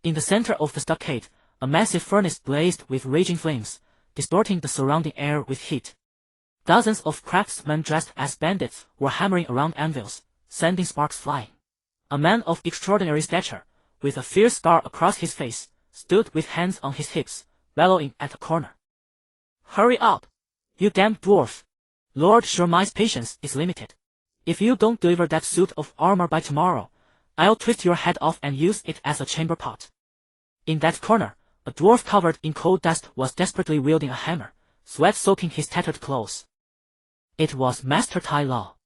In the center of the stockade, a massive furnace blazed with raging flames, distorting the surrounding air with heat. Dozens of craftsmen dressed as bandits were hammering around anvils, sending sparks flying. A man of extraordinary stature, with a fierce scar across his face, stood with hands on his hips, bellowing at the corner. "Hurry up! You damn dwarf! Lord Shermai's patience is limited. If you don't deliver that suit of armor by tomorrow, I'll twist your head off and use it as a chamber pot." In that corner, a dwarf covered in coal dust was desperately wielding a hammer, sweat soaking his tattered clothes. It was Master Tai Lao.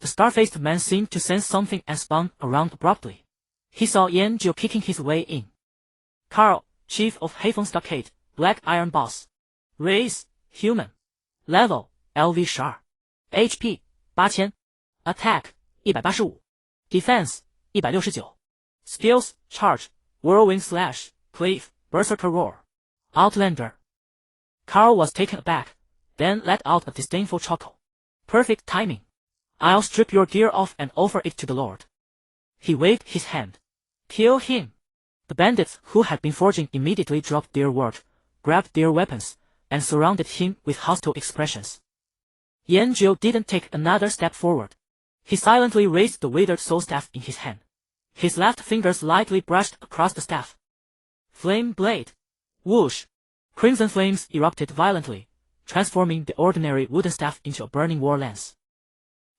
The star-faced man seemed to sense something and spun around abruptly. He saw Yanjiu kicking his way in. "Carl, Chief of Heaven Stockade, Black Iron Boss. Race, Human. Level, LV Char. HP, 8000. Attack, 185. Defense, 169. Skills, Charge, Whirlwind Slash, Cleave, Berserker Roar. Outlander." Carl was taken aback, then let out a disdainful chuckle. "Perfect timing. I'll strip your gear off and offer it to the Lord." He waved his hand. "Kill him." The bandits who had been forging immediately dropped their work, grabbed their weapons, and surrounded him with hostile expressions. Yanjiu didn't take another step forward. He silently raised the withered soul staff in his hand. His left fingers lightly brushed across the staff. Flame blade. Whoosh! Crimson flames erupted violently, transforming the ordinary wooden staff into a burning war lance.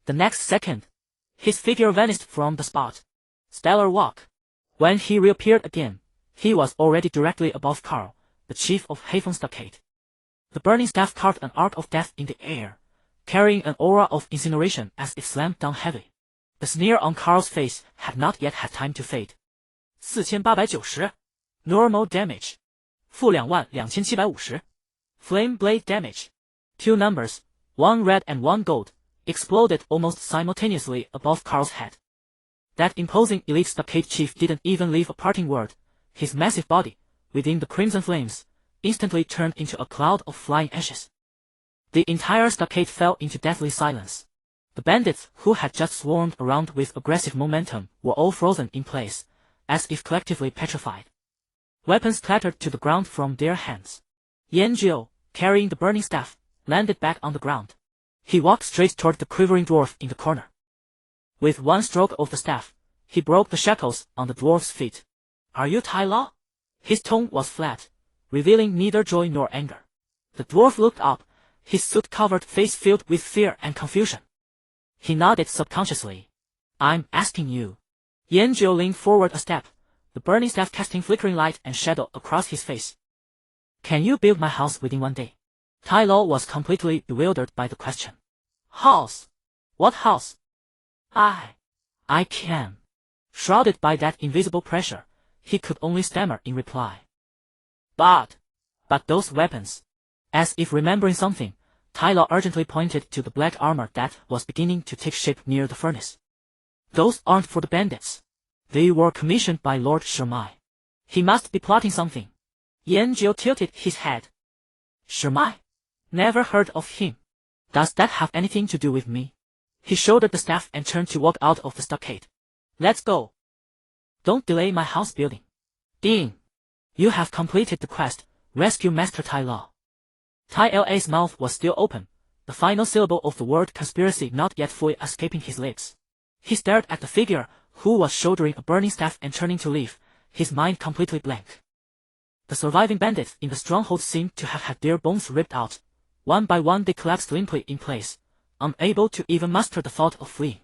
The next second, his figure vanished from the spot. Stellar walk. When he reappeared again, he was already directly above Carl, the chief of Heaven Stockade. The burning staff carved an arc of death in the air, carrying an aura of incineration as it slammed down heavily. The sneer on Carl's face had not yet had time to fade. 4890. Normal damage. -22750. Flame blade damage. Two numbers, one red and one gold, exploded almost simultaneously above Carl's head. That imposing elite stockade chief didn't even leave a parting word. His massive body, within the crimson flames, instantly turned into a cloud of flying ashes. The entire stockade fell into deathly silence. The bandits who had just swarmed around with aggressive momentum were all frozen in place, as if collectively petrified. Weapons clattered to the ground from their hands. Yanjiu, carrying the burning staff, landed back on the ground. He walked straight toward the quivering dwarf in the corner. With one stroke of the staff, he broke the shackles on the dwarf's feet. "Are you Tai Lao?" His tone was flat, revealing neither joy nor anger. The dwarf looked up, his soot-covered face filled with fear and confusion. He nodded subconsciously. "I'm asking you." Yanjiu leaned forward a step, the burning staff casting flickering light and shadow across his face. "Can you build my house within 1 day?" Tai Lao was completely bewildered by the question. "House? What house?" I can." Shrouded by that invisible pressure, he could only stammer in reply. But those weapons." As if remembering something, Tai Lo urgently pointed to the black armor that was beginning to take shape near the furnace. Those aren't for the bandits. They were commissioned by Lord Shimai. He must be plotting something. Yanjiu tilted his head. Shimai? Never heard of him. Does that have anything to do with me? He shouldered the staff and turned to walk out of the stockade. Let's go. Don't delay my house building. Ding. You have completed the quest, rescue Master Tai Lo. Tai La's mouth was still open, the final syllable of the word conspiracy not yet fully escaping his lips. He stared at the figure, who was shouldering a burning staff and turning to leave, his mind completely blank. The surviving bandits in the stronghold seemed to have had their bones ripped out. One by one they collapsed limply in place, unable to even muster the thought of fleeing.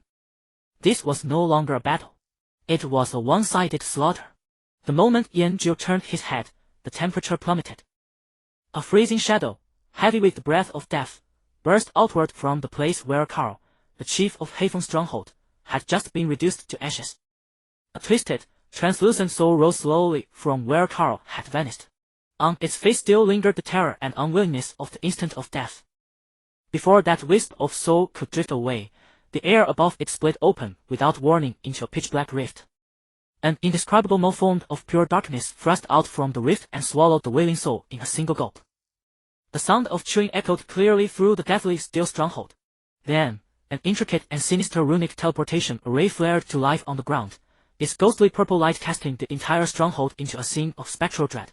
This was no longer a battle. It was a one-sided slaughter. The moment Yanjiu turned his head, the temperature plummeted. A freezing shadow, heavy with the breath of death, burst outward from the place where Carl, the chief of Heifeng's stronghold, had just been reduced to ashes. A twisted, translucent soul rose slowly from where Carl had vanished. On its face still lingered the terror and unwillingness of the instant of death. Before that wisp of soul could drift away, the air above it split open without warning into a pitch-black rift. An indescribable malformed of pure darkness thrust out from the rift and swallowed the wailing soul in a single gulp. The sound of chewing echoed clearly through the deathly still stronghold. Then, an intricate and sinister runic teleportation array flared to life on the ground, its ghostly purple light casting the entire stronghold into a scene of spectral dread.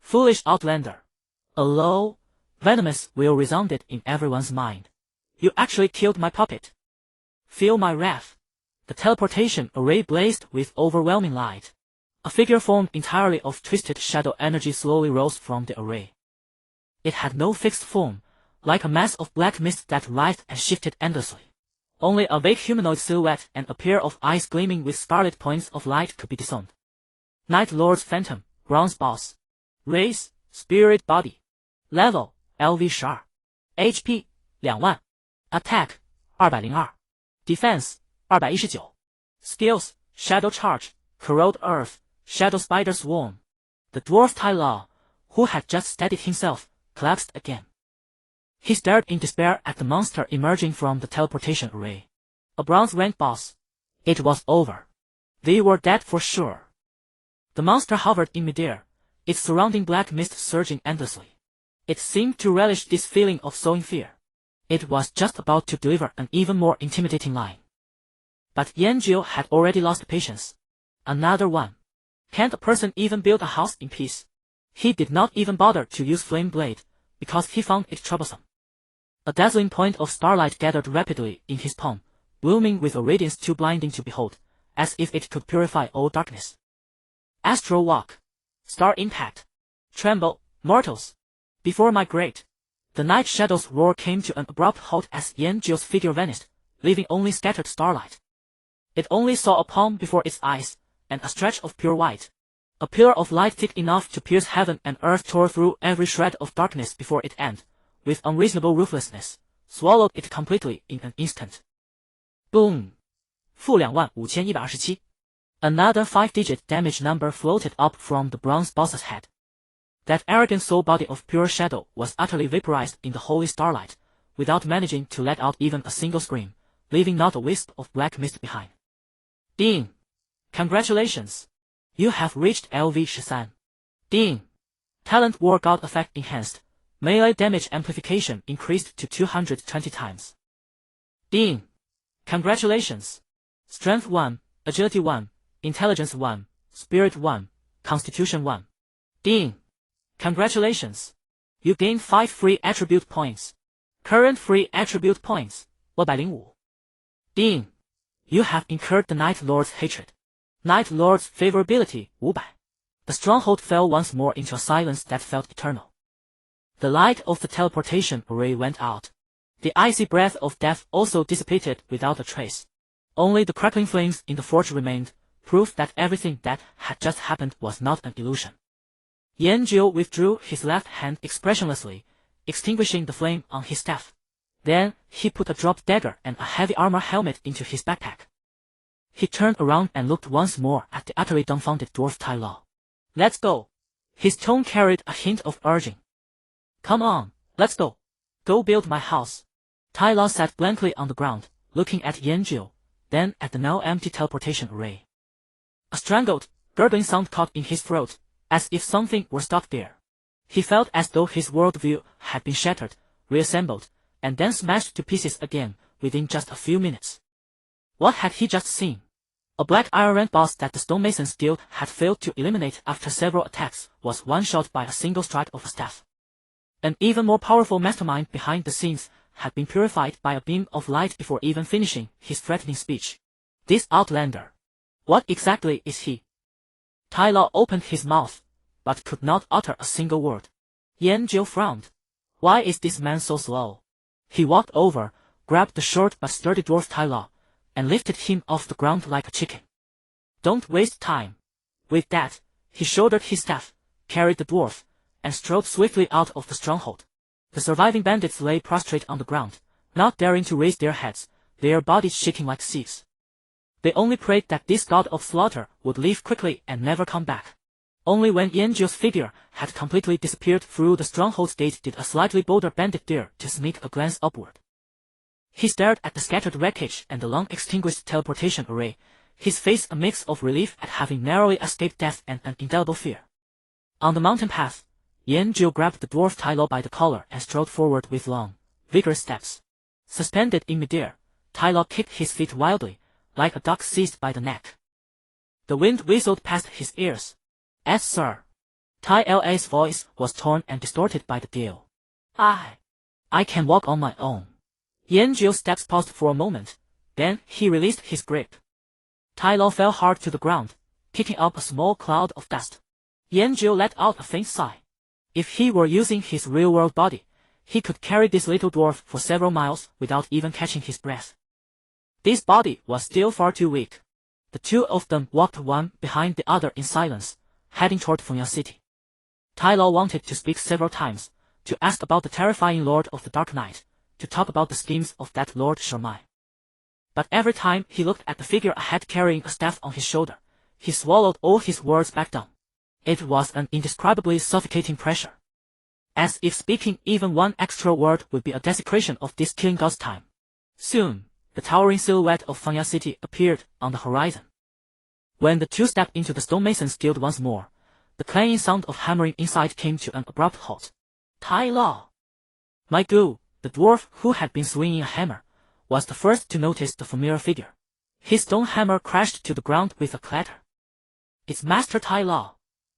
Foolish outlander. A low, venomous wail resounded in everyone's mind. You actually killed my puppet. Feel my wrath. The teleportation array blazed with overwhelming light. A figure formed entirely of twisted shadow energy slowly rose from the array. It had no fixed form, like a mass of black mist that writhed and shifted endlessly. Only a vague humanoid silhouette and a pair of eyes gleaming with scarlet points of light could be discerned. Night Lord's Phantom, Bronze Boss. Race, Spirit Body. Level, LV12. HP, 20,000. Attack, 202. Defense, 219. Skills, Shadow Charge, Corrode Earth, Shadow Spider Swarm. The dwarf Tai Lo, who had just steadied himself, collapsed again. He stared in despair at the monster emerging from the teleportation array. A bronze rank boss. It was over. They were dead for sure. The monster hovered in midair, its surrounding black mist surging endlessly. It seemed to relish this feeling of sowing fear. It was just about to deliver an even more intimidating line. But Yanjiu had already lost patience. Another one. Can't a person even build a house in peace? He did not even bother to use Flame Blade, because he found it troublesome. A dazzling point of starlight gathered rapidly in his palm, blooming with a radiance too blinding to behold, as if it could purify all darkness. Astral Walk. Star Impact. Tremble, mortals. Before my great. The night shadow's roar came to an abrupt halt as Yanjiu's figure vanished, leaving only scattered starlight. It only saw a palm before its eyes, and a stretch of pure white. A pillar of light thick enough to pierce heaven and earth tore through every shred of darkness before it and, with unreasonable ruthlessness, swallowed it completely in an instant. Boom! -25,127. Another 5-digit damage number floated up from the bronze boss's head. That arrogant soul body of pure shadow was utterly vaporized in the holy starlight, without managing to let out even a single scream, leaving not a wisp of black mist behind. Ding! Congratulations! You have reached LV13. Ding! Talent War God effect enhanced. Melee damage amplification increased to 220 times. Ding! Congratulations! Strength 1, Agility 1, Intelligence 1, Spirit 1, Constitution 1. Ding! Congratulations! You gain 5 free attribute points. Current free attribute points, 205. Ding! You have incurred the Night Lord's hatred. Night Lord's favorability, 500. The stronghold fell once more into a silence that felt eternal. The light of the teleportation array went out. The icy breath of death also dissipated without a trace. Only the crackling flames in the forge remained, proof that everything that had just happened was not an illusion. Yanjiu withdrew his left hand expressionlessly, extinguishing the flame on his staff. Then, he put a drop dagger and a heavy armor helmet into his backpack. He turned around and looked once more at the utterly dumbfounded dwarf Tai Lo. Let's go. His tone carried a hint of urging. Come on, let's go. Go build my house. Tai Lao sat blankly on the ground, looking at Yanjiu, then at the now empty teleportation array. A strangled, gurgling sound caught in his throat, as if something were stuck there. He felt as though his worldview had been shattered, reassembled, and then smashed to pieces again within just a few minutes. What had he just seen? A black iron rank boss that the stonemasons guild had failed to eliminate after several attacks was one-shot by a single strike of a staff. An even more powerful mastermind behind the scenes had been purified by a beam of light before even finishing his threatening speech. This outlander. What exactly is he? Tai Lao opened his mouth, but could not utter a single word. Yanjiu frowned. Why is this man so slow? He walked over, grabbed the short but sturdy dwarf Tai Lao, and lifted him off the ground like a chicken. Don't waste time. With that, he shouldered his staff, carried the dwarf, and strode swiftly out of the stronghold. The surviving bandits lay prostrate on the ground, not daring to raise their heads, their bodies shaking like sieves. They only prayed that this god of slaughter would leave quickly and never come back. Only when Yanjiu's figure had completely disappeared through the stronghold's gate did a slightly bolder bandit dare to sneak a glance upward. He stared at the scattered wreckage and the long-extinguished teleportation array, his face a mix of relief at having narrowly escaped death and an indelible fear. On the mountain path, Yanjiu grabbed the dwarf Tai Lao by the collar and strode forward with long, vigorous steps. Suspended in midair, Tai Lao kicked his feet wildly, like a duck seized by the neck. The wind whistled past his ears. "Yes, sir." Tai La's voice was torn and distorted by the gale. I can walk on my own." Yanjiu's steps paused for a moment, then he released his grip. Tai Lao fell hard to the ground, kicking up a small cloud of dust. Yanjiu let out a faint sigh. If he were using his real-world body, he could carry this little dwarf for several miles without even catching his breath. This body was still far too weak. The two of them walked one behind the other in silence, heading toward Fengyang City. Tai Lao wanted to speak several times, to ask about the terrifying Lord of the Dark Night, to talk about the schemes of that Lord Shermai. But every time he looked at the figure ahead carrying a staff on his shoulder, he swallowed all his words back down. It was an indescribably suffocating pressure. As if speaking even one extra word would be a desecration of this killing god's time. Soon, the towering silhouette of Fengyang City appeared on the horizon. When the two stepped into the stonemasons guild once more, the clanging sound of hammering inside came to an abrupt halt. Tai Lao! My goo, the dwarf who had been swinging a hammer, was the first to notice the familiar figure. His stone hammer crashed to the ground with a clatter. It's Master Tai Lao.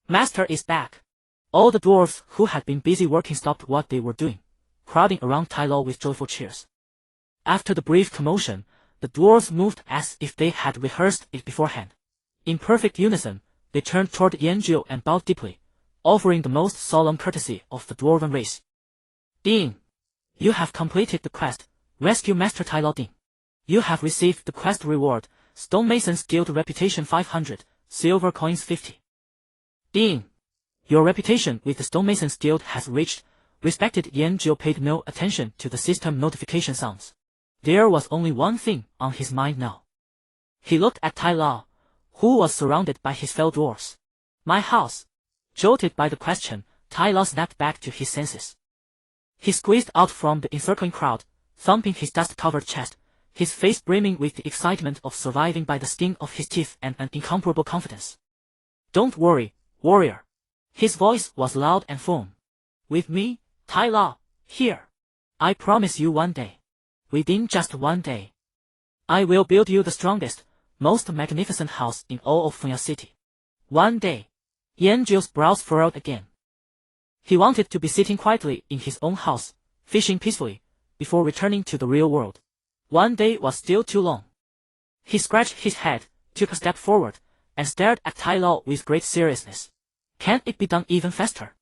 Master is back. All the dwarves who had been busy working stopped what they were doing, crowding around Tai Lao with joyful cheers. After the brief commotion, the dwarves moved as if they had rehearsed it beforehand. In perfect unison, they turned toward Yanjiu and bowed deeply, offering the most solemn courtesy of the dwarven race. Ding! You have completed the quest, Rescue Master Tai Lao Ding. You have received the quest reward, Stonemasons Guild Reputation 500, Silver Coins 50. Ding! Your reputation with the Stonemasons Guild has reached. Respected Yanjiu paid no attention to the system notification sounds. There was only one thing on his mind now. He looked at Tai Lao, who was surrounded by his fellow dwarfs. My house. Jolted by the question, Tai Lao snapped back to his senses. He squeezed out from the encircling crowd, thumping his dust-covered chest, his face brimming with the excitement of surviving by the skin of his teeth and an incomparable confidence. Don't worry, warrior. His voice was loud and firm. With me, Tai Lao, here. I promise you one day. Within just one day. I will build you the strongest, most magnificent house in all of Fengyang City. One day. Yanjiu's brows furrowed again. He wanted to be sitting quietly in his own house, fishing peacefully, before returning to the real world. One day was still too long. He scratched his head, took a step forward, and stared at Tai Lao with great seriousness. Can't it be done even faster?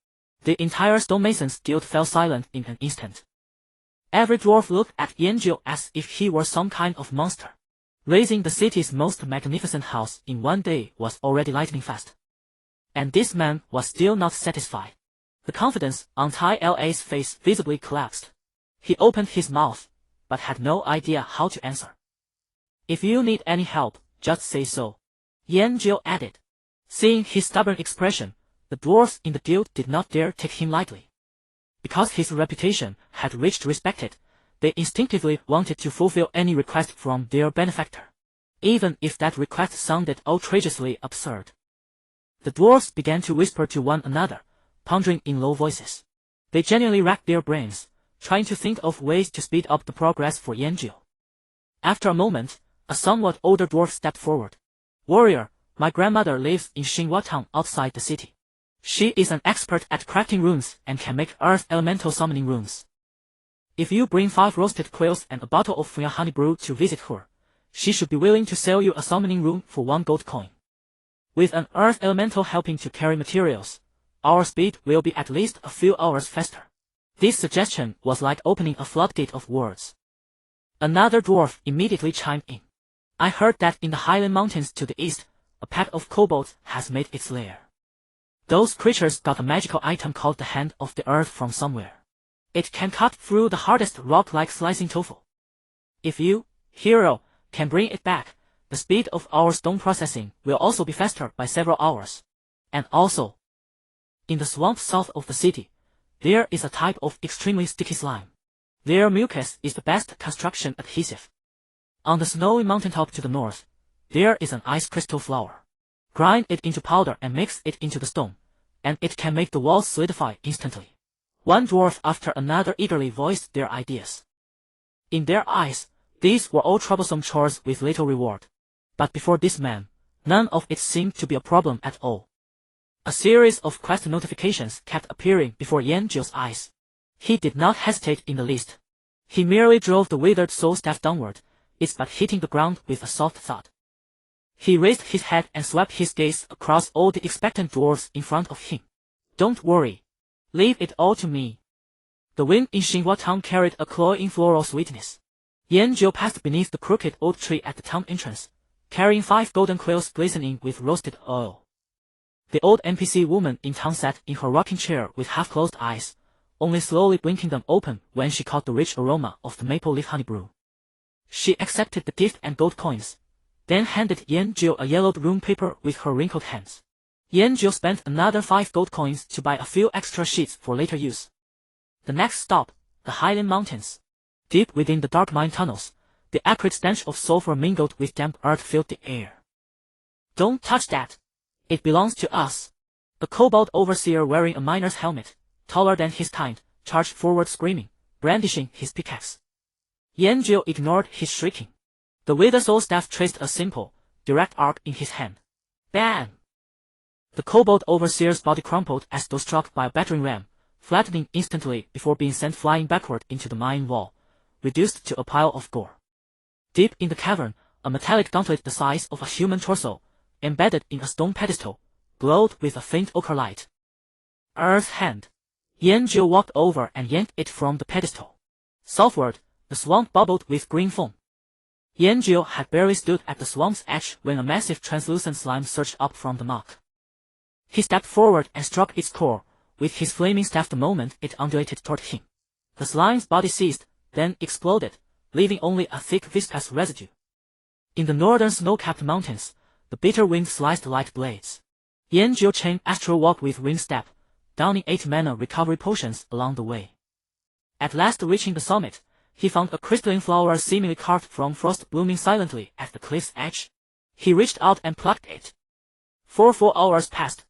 The entire stonemasons guild fell silent in an instant. Every dwarf looked at Yanjiu as if he were some kind of monster. Raising the city's most magnificent house in one day was already lightning fast. And this man was still not satisfied. The confidence on Tai La's face visibly collapsed. He opened his mouth, but had no idea how to answer. If you need any help, just say so. Yanjiu added. Seeing his stubborn expression, the dwarfs in the guild did not dare take him lightly. Because his reputation had reached respected, they instinctively wanted to fulfill any request from their benefactor, even if that request sounded outrageously absurd. The dwarfs began to whisper to one another, pondering in low voices. They genuinely racked their brains, trying to think of ways to speed up the progress for Yanjiu. After a moment, a somewhat older dwarf stepped forward. "Warrior, my grandmother lives in Xinhua town outside the city. She is an expert at crafting runes and can make earth elemental summoning runes. If you bring 5 roasted quails and a bottle of Fuya honey brew to visit her, she should be willing to sell you a summoning rune for 1 gold coin. With an earth elemental helping to carry materials, our speed will be at least a few hours faster." This suggestion was like opening a floodgate of words. Another dwarf immediately chimed in. "I heard that in the highland mountains to the east, a pack of kobolds has made its lair. Those creatures got a magical item called the Hand of the Earth from somewhere. It can cut through the hardest rock like slicing tofu. If you, hero, can bring it back, the speed of our stone processing will also be faster by several hours. And also, in the swamp south of the city, there is a type of extremely sticky slime. Their mucus is the best construction adhesive. On the snowy mountaintop to the north, there is an ice crystal flower. Grind it into powder and mix it into the stone, and it can make the walls solidify instantly." One dwarf after another eagerly voiced their ideas. In their eyes, these were all troublesome chores with little reward. But before this man, none of it seemed to be a problem at all. A series of quest notifications kept appearing before Yanjiu's eyes. He did not hesitate in the least. He merely drove the withered soul staff downward, its butt hitting the ground with a soft thud. He raised his head and swept his gaze across all the expectant dwarves in front of him. "Don't worry. Leave it all to me." The wind in Xinhua town carried a cloying floral sweetness. Yanjiu passed beneath the crooked old tree at the town entrance, carrying 5 golden quails glistening with roasted oil. The old NPC woman in town sat in her rocking chair with half-closed eyes, only slowly blinking them open when she caught the rich aroma of the maple leaf honey brew. She accepted the gift and gold coins, then handed Yanjiu a yellowed rune paper with her wrinkled hands. Yanjiu spent another 5 gold coins to buy a few extra sheets for later use. The next stop, the Highland Mountains. Deep within the dark mine tunnels, the acrid stench of sulfur mingled with damp earth filled the air. "Don't touch that. It belongs to us." A kobold overseer wearing a miner's helmet, taller than his kind, charged forward screaming, brandishing his pickaxe. Yanjiu ignored his shrieking. The withered soul staff traced a simple, direct arc in his hand. Bam! The kobold overseer's body crumpled as though struck by a battering ram, flattening instantly before being sent flying backward into the mine wall, reduced to a pile of gore. Deep in the cavern, a metallic gauntlet the size of a human torso, embedded in a stone pedestal, glowed with a faint ochre light. Earth Hand. Yanjiu walked over and yanked it from the pedestal. Southward, the swamp bubbled with green foam. Yanjiu had barely stood at the swamp's edge when a massive translucent slime surged up from the muck. He stepped forward and struck its core with his flaming staff the moment it undulated toward him. The slime's body seized, then exploded, leaving only a thick viscous residue. In the northern snow-capped mountains, the bitter wind sliced light blades. Yanjiu chained astral walk with winged step, downing 8 mana recovery potions along the way. At last reaching the summit, he found a crystalline flower seemingly carved from frost blooming silently at the cliff's edge. He reached out and plucked it. 4 hours passed.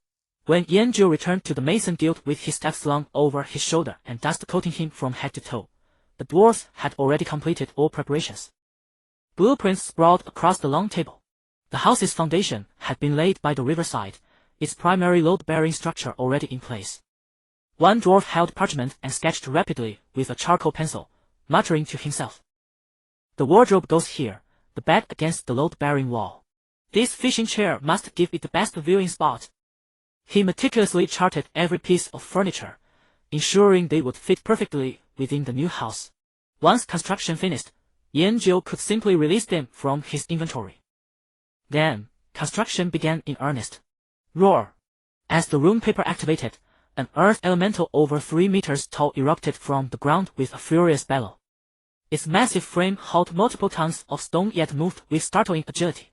When Yanjiu returned to the Mason Guild with his staff slung over his shoulder and dust coating him from head to toe, the dwarves had already completed all preparations. Blueprints sprawled across the long table. The house's foundation had been laid by the riverside, its primary load-bearing structure already in place. One dwarf held parchment and sketched rapidly with a charcoal pencil, muttering to himself. The wardrobe goes here, the bed against the load-bearing wall. This fishing chair must give it the best viewing spot. He meticulously charted every piece of furniture, ensuring they would fit perfectly within the new house. Once construction finished, Yanjiu could simply release them from his inventory. Then, construction began in earnest. Roar! As the rune paper activated, an earth elemental over 3 meters tall erupted from the ground with a furious bellow. Its massive frame hauled multiple tons of stone yet moved with startling agility.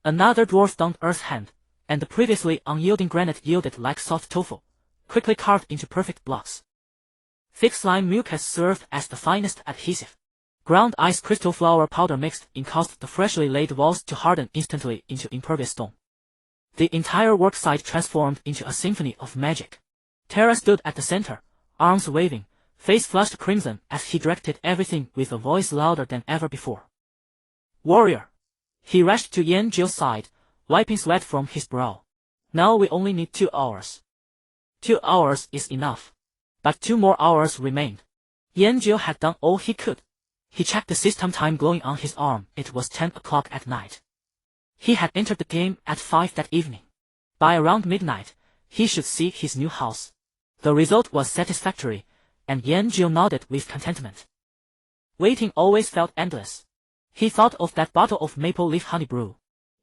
Another dwarf donned Earth Hand, and the previously unyielding granite yielded like soft tofu, quickly carved into perfect blocks. Thick slime mucus served as the finest adhesive. Ground ice crystal flour powder mixed in caused the freshly laid walls to harden instantly into impervious stone. The entire worksite transformed into a symphony of magic. Terra stood at the center, arms waving, face flushed crimson as he directed everything with a voice louder than ever before. Warrior! He rushed to Yanjio's side, wiping sweat from his brow. Now we only need 2 hours. 2 hours is enough. But 2 more hours remained. Yanjio had done all he could. He checked the system time glowing on his arm. It was 10 o'clock at night. He had entered the game at 5 that evening. By around midnight, he should see his new house. The result was satisfactory, and Yanjio nodded with contentment. Waiting always felt endless. He thought of that bottle of maple leaf honey brew.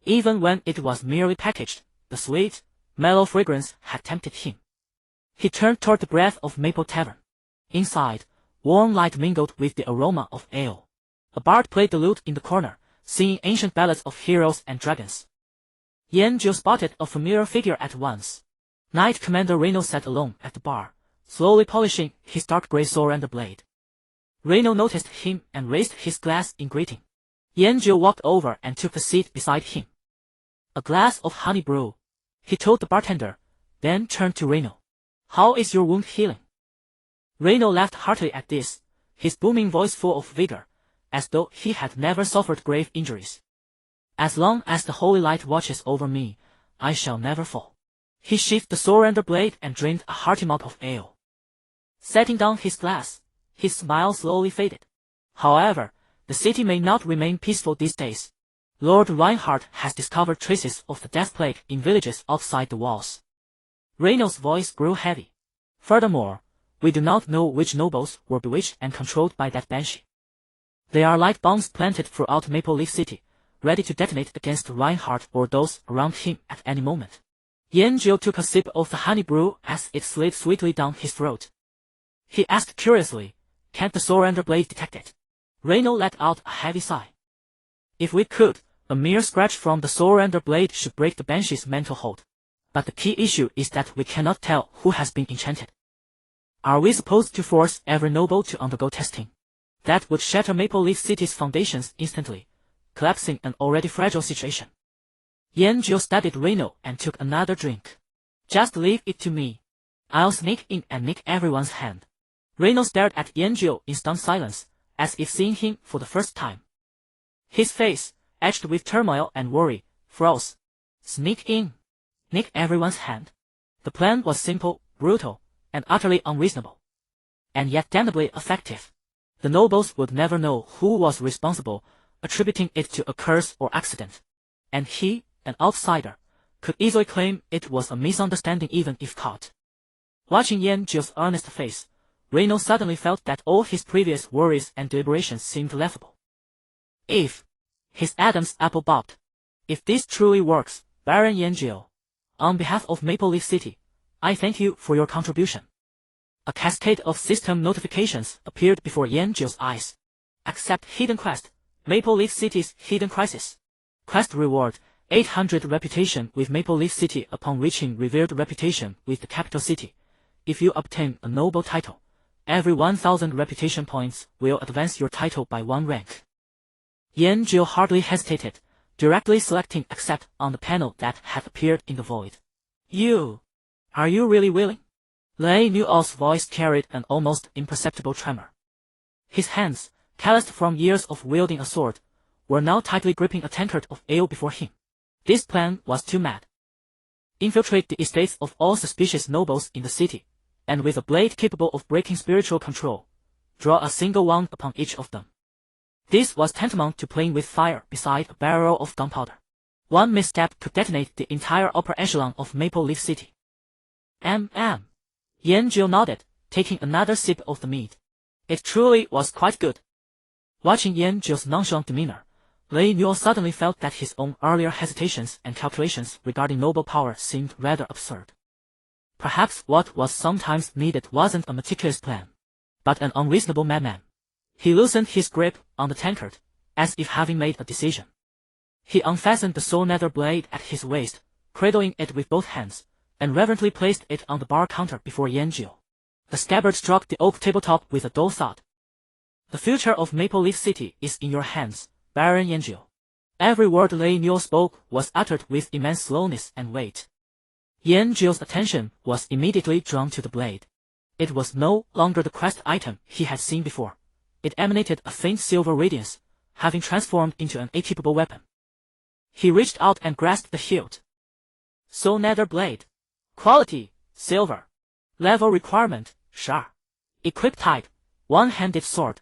Even when it was merely packaged, the sweet, mellow fragrance had tempted him. He turned toward the breath of Maple Tavern. Inside, warm light mingled with the aroma of ale. A bard played the lute in the corner, singing ancient ballads of heroes and dragons. Yanjio spotted a familiar figure at once. Knight Commander Reno sat alone at the bar, slowly polishing his dark gray surrender blade. Reno noticed him and raised his glass in greeting. Yanjio walked over and took a seat beside him. A glass of honey brew, he told the bartender, then turned to Reno. How is your wound healing? Reno laughed heartily at this, his booming voice full of vigor, as though he had never suffered grave injuries. As long as the holy light watches over me, I shall never fall. He sheathed the surrender blade and drained a hearty mouth of ale. Setting down his glass, his smile slowly faded. However, the city may not remain peaceful these days. Lord Reinhardt has discovered traces of the death plague in villages outside the walls. Reno's voice grew heavy. Furthermore, we do not know which nobles were bewitched and controlled by that banshee. They are like bombs planted throughout Maple Leaf City, ready to detonate against Reinhardt or those around him at any moment. Yanjio took a sip of the honey brew as it slid sweetly down his throat. He asked curiously, can't the surrender blade detect it? Reno let out a heavy sigh. If we could, a mere scratch from the surrender blade should break the banshee's mental hold. But the key issue is that we cannot tell who has been enchanted. Are we supposed to force every noble to undergo testing? That would shatter Maple Leaf City's foundations instantly, collapsing an already fragile situation. Yanjio studied Reno and took another drink. Just leave it to me. I'll sneak in and nick everyone's hand. Reno stared at Yanjio in stunned silence, as if seeing him for the first time. His face, etched with turmoil and worry, froze. Sneak in. Nick everyone's hand. The plan was simple, brutal, and utterly unreasonable. And yet damnably effective. The nobles would never know who was responsible, attributing it to a curse or accident. And he, an outsider, could easily claim it was a misunderstanding even if caught. Watching Yanjio's earnest face, Reno suddenly felt that all his previous worries and deliberations seemed laughable. If his Adam's apple bobbed. If this truly works, Baron Yanjio, on behalf of Maple Leaf City, I thank you for your contribution. A cascade of system notifications appeared before Yanjio's eyes. Accept Hidden Quest, Maple Leaf City's Hidden Crisis. Quest reward, 800 reputation with Maple Leaf City upon reaching revered reputation with the capital city. If you obtain a noble title, every 1000 reputation points will advance your title by 1 rank. Yanjio hardly hesitated, directly selecting accept on the panel that had appeared in the void. Are you really willing? Lei Nuo's voice carried an almost imperceptible tremor. His hands, calloused from years of wielding a sword, were now tightly gripping a tankard of ale before him. This plan was too mad. Infiltrate the estates of all suspicious nobles in the city, and with a blade capable of breaking spiritual control, draw a single wound upon each of them. This was tantamount to playing with fire beside a barrel of gunpowder. One misstep could detonate the entire upper echelon of Maple Leaf City. Yanjio nodded, taking another sip of the mead. It truly was quite good. Watching Yanjio's nonchalant demeanor, Lei Nuo suddenly felt that his own earlier hesitations and calculations regarding noble power seemed rather absurd. Perhaps what was sometimes needed wasn't a meticulous plan, but an unreasonable madman. He loosened his grip on the tankard, as if having made a decision. He unfastened the soul nether blade at his waist, cradling it with both hands, and reverently placed it on the bar counter before Yanjio. The scabbard struck the oak tabletop with a dull thud. The future of Maple Leaf City is in your hands, Baron Yanjiu. Every word Lei Niu spoke was uttered with immense slowness and weight. Yanjiu's attention was immediately drawn to the blade. It was no longer the quest item he had seen before. It emanated a faint silver radiance, having transformed into an atypical weapon. He reached out and grasped the hilt. Soul Nether Blade. Quality, silver. Level requirement, sharp. Equip type, one-handed sword.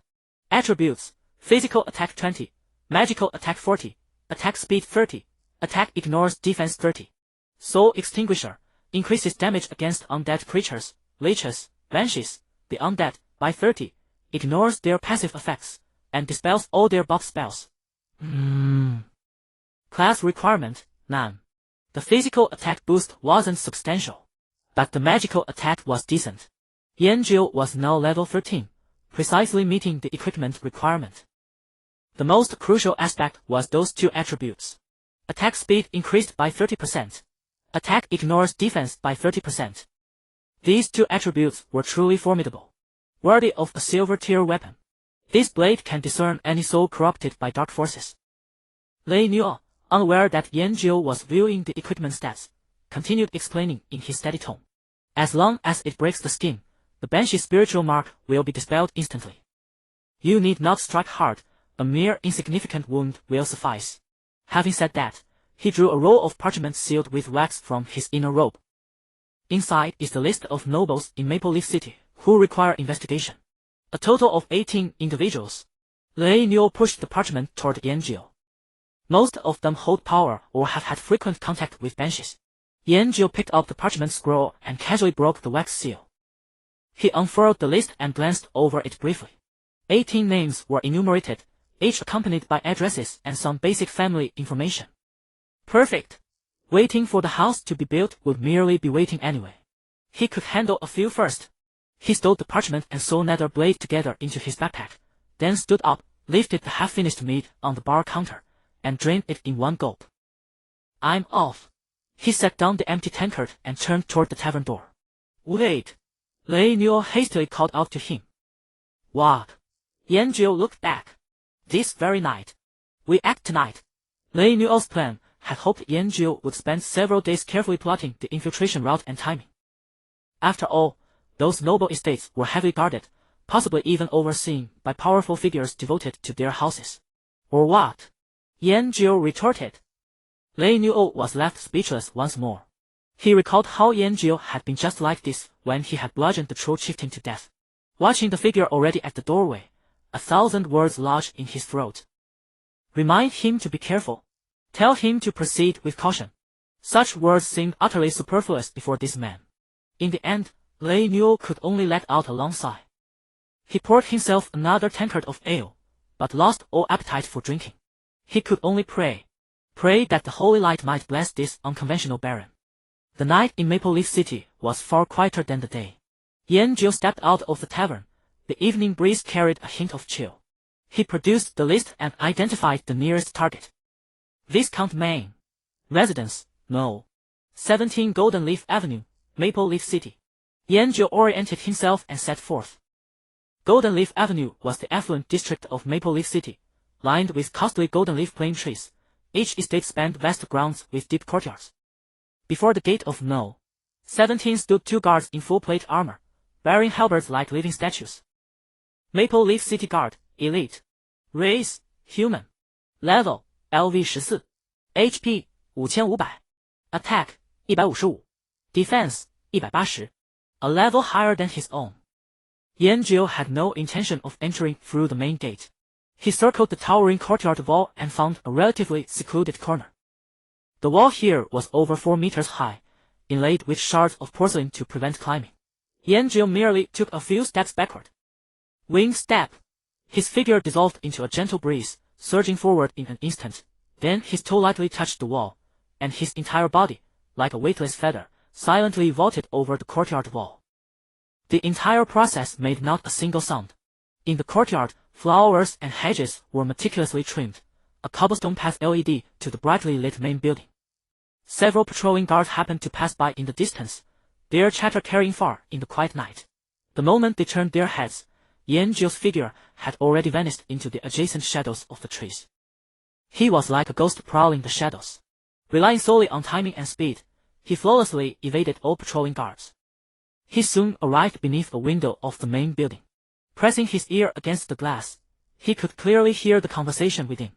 Attributes, physical attack 20, magical attack 40, attack speed 30, attack ignores defense 30. Soul Extinguisher, increases damage against undead creatures, leeches, banshees, the undead, by 30, ignores their passive effects, and dispels all their buff spells. Class requirement, none. The physical attack boost wasn't substantial, but the magical attack was decent. Yanjiu was now level 13, precisely meeting the equipment requirement. The most crucial aspect was those two attributes. Attack speed increased by 30%. Attack ignores defense by 30%. These two attributes were truly formidable, worthy of a silver tier weapon. This blade can discern any soul corrupted by dark forces. Lei Niu, unaware that Yanjiu was viewing the equipment stats, continued explaining in his steady tone. As long as it breaks the skin, the Banshee spiritual mark will be dispelled instantly. You need not strike hard, a mere insignificant wound will suffice. Having said that, he drew a roll of parchment sealed with wax from his inner robe. Inside is the list of nobles in Maple Leaf City who require investigation. A total of 18 individuals. Lei Niu pushed the parchment toward Yanjiu. Most of them hold power or have had frequent contact with banshees. Yanjiu picked up the parchment scroll and casually broke the wax seal. He unfurled the list and glanced over it briefly. 18 names were enumerated, each accompanied by addresses and some basic family information. Perfect. Waiting for the house to be built would merely be waiting anyway. He could handle a few first. He stowed the parchment and soul nether blade together into his backpack, then stood up, lifted the half-finished meat on the bar counter, and drained it in one gulp. I'm off. He set down the empty tankard and turned toward the tavern door. Wait. Lei Niu hastily called out to him. What? Yanjiu looked back. This very night. We act tonight. Lei Niu's plan had hoped Yanjiu would spend several days carefully plotting the infiltration route and timing. After all, those noble estates were heavily guarded, possibly even overseen by powerful figures devoted to their houses. Or what? Yanjiu retorted. Lei Niu was left speechless once more. He recalled how Yanjiu had been just like this when he had bludgeoned the true chieftain to death. Watching the figure already at the doorway, 1,000 words lodged in his throat. Remind him to be careful. Tell him to proceed with caution. Such words seemed utterly superfluous before this man. In the end, Lei Niu could only let out a long sigh. He poured himself another tankard of ale, but lost all appetite for drinking. He could only pray that the holy light might bless this unconventional baron. The night in Maple Leaf City was far quieter than the day. Yanjiu stepped out of the tavern. The evening breeze carried a hint of chill. He produced the list and identified the nearest target. Viscount Maine. Residence, No. 17 Golden Leaf Avenue, Maple Leaf City. Yanjiu oriented himself and set forth. Golden Leaf Avenue was the affluent district of Maple Leaf City, lined with costly golden leaf plane trees. Each estate spanned vast grounds with deep courtyards. Before the gate of No. 17 stood 2 guards in full plate armor, bearing halberds like living statues. Maple Leaf City Guard, Elite. Race, Human. Level, LV-14. HP, 5500. Attack, 155. Defense, 180. A level higher than his own. Yanjiu had no intention of entering through the main gate. He circled the towering courtyard wall and found a relatively secluded corner. The wall here was over 4 meters high, inlaid with shards of porcelain to prevent climbing. Yanjiu merely took a few steps backward. Wing step. His figure dissolved into a gentle breeze, surging forward in an instant. Then his toe lightly touched the wall, and his entire body, like a weightless feather, silently vaulted over the courtyard wall. The entire process made not a single sound. In the courtyard, flowers and hedges were meticulously trimmed, a cobblestone path LED to the brightly lit main building. Several patrolling guards happened to pass by in the distance, their chatter carrying far in the quiet night. The moment they turned their heads, Yanjiu's figure had already vanished into the adjacent shadows of the trees. He was like a ghost prowling the shadows. Relying solely on timing and speed, he flawlessly evaded all patrolling guards. He soon arrived beneath a window of the main building. Pressing his ear against the glass, he could clearly hear the conversation within.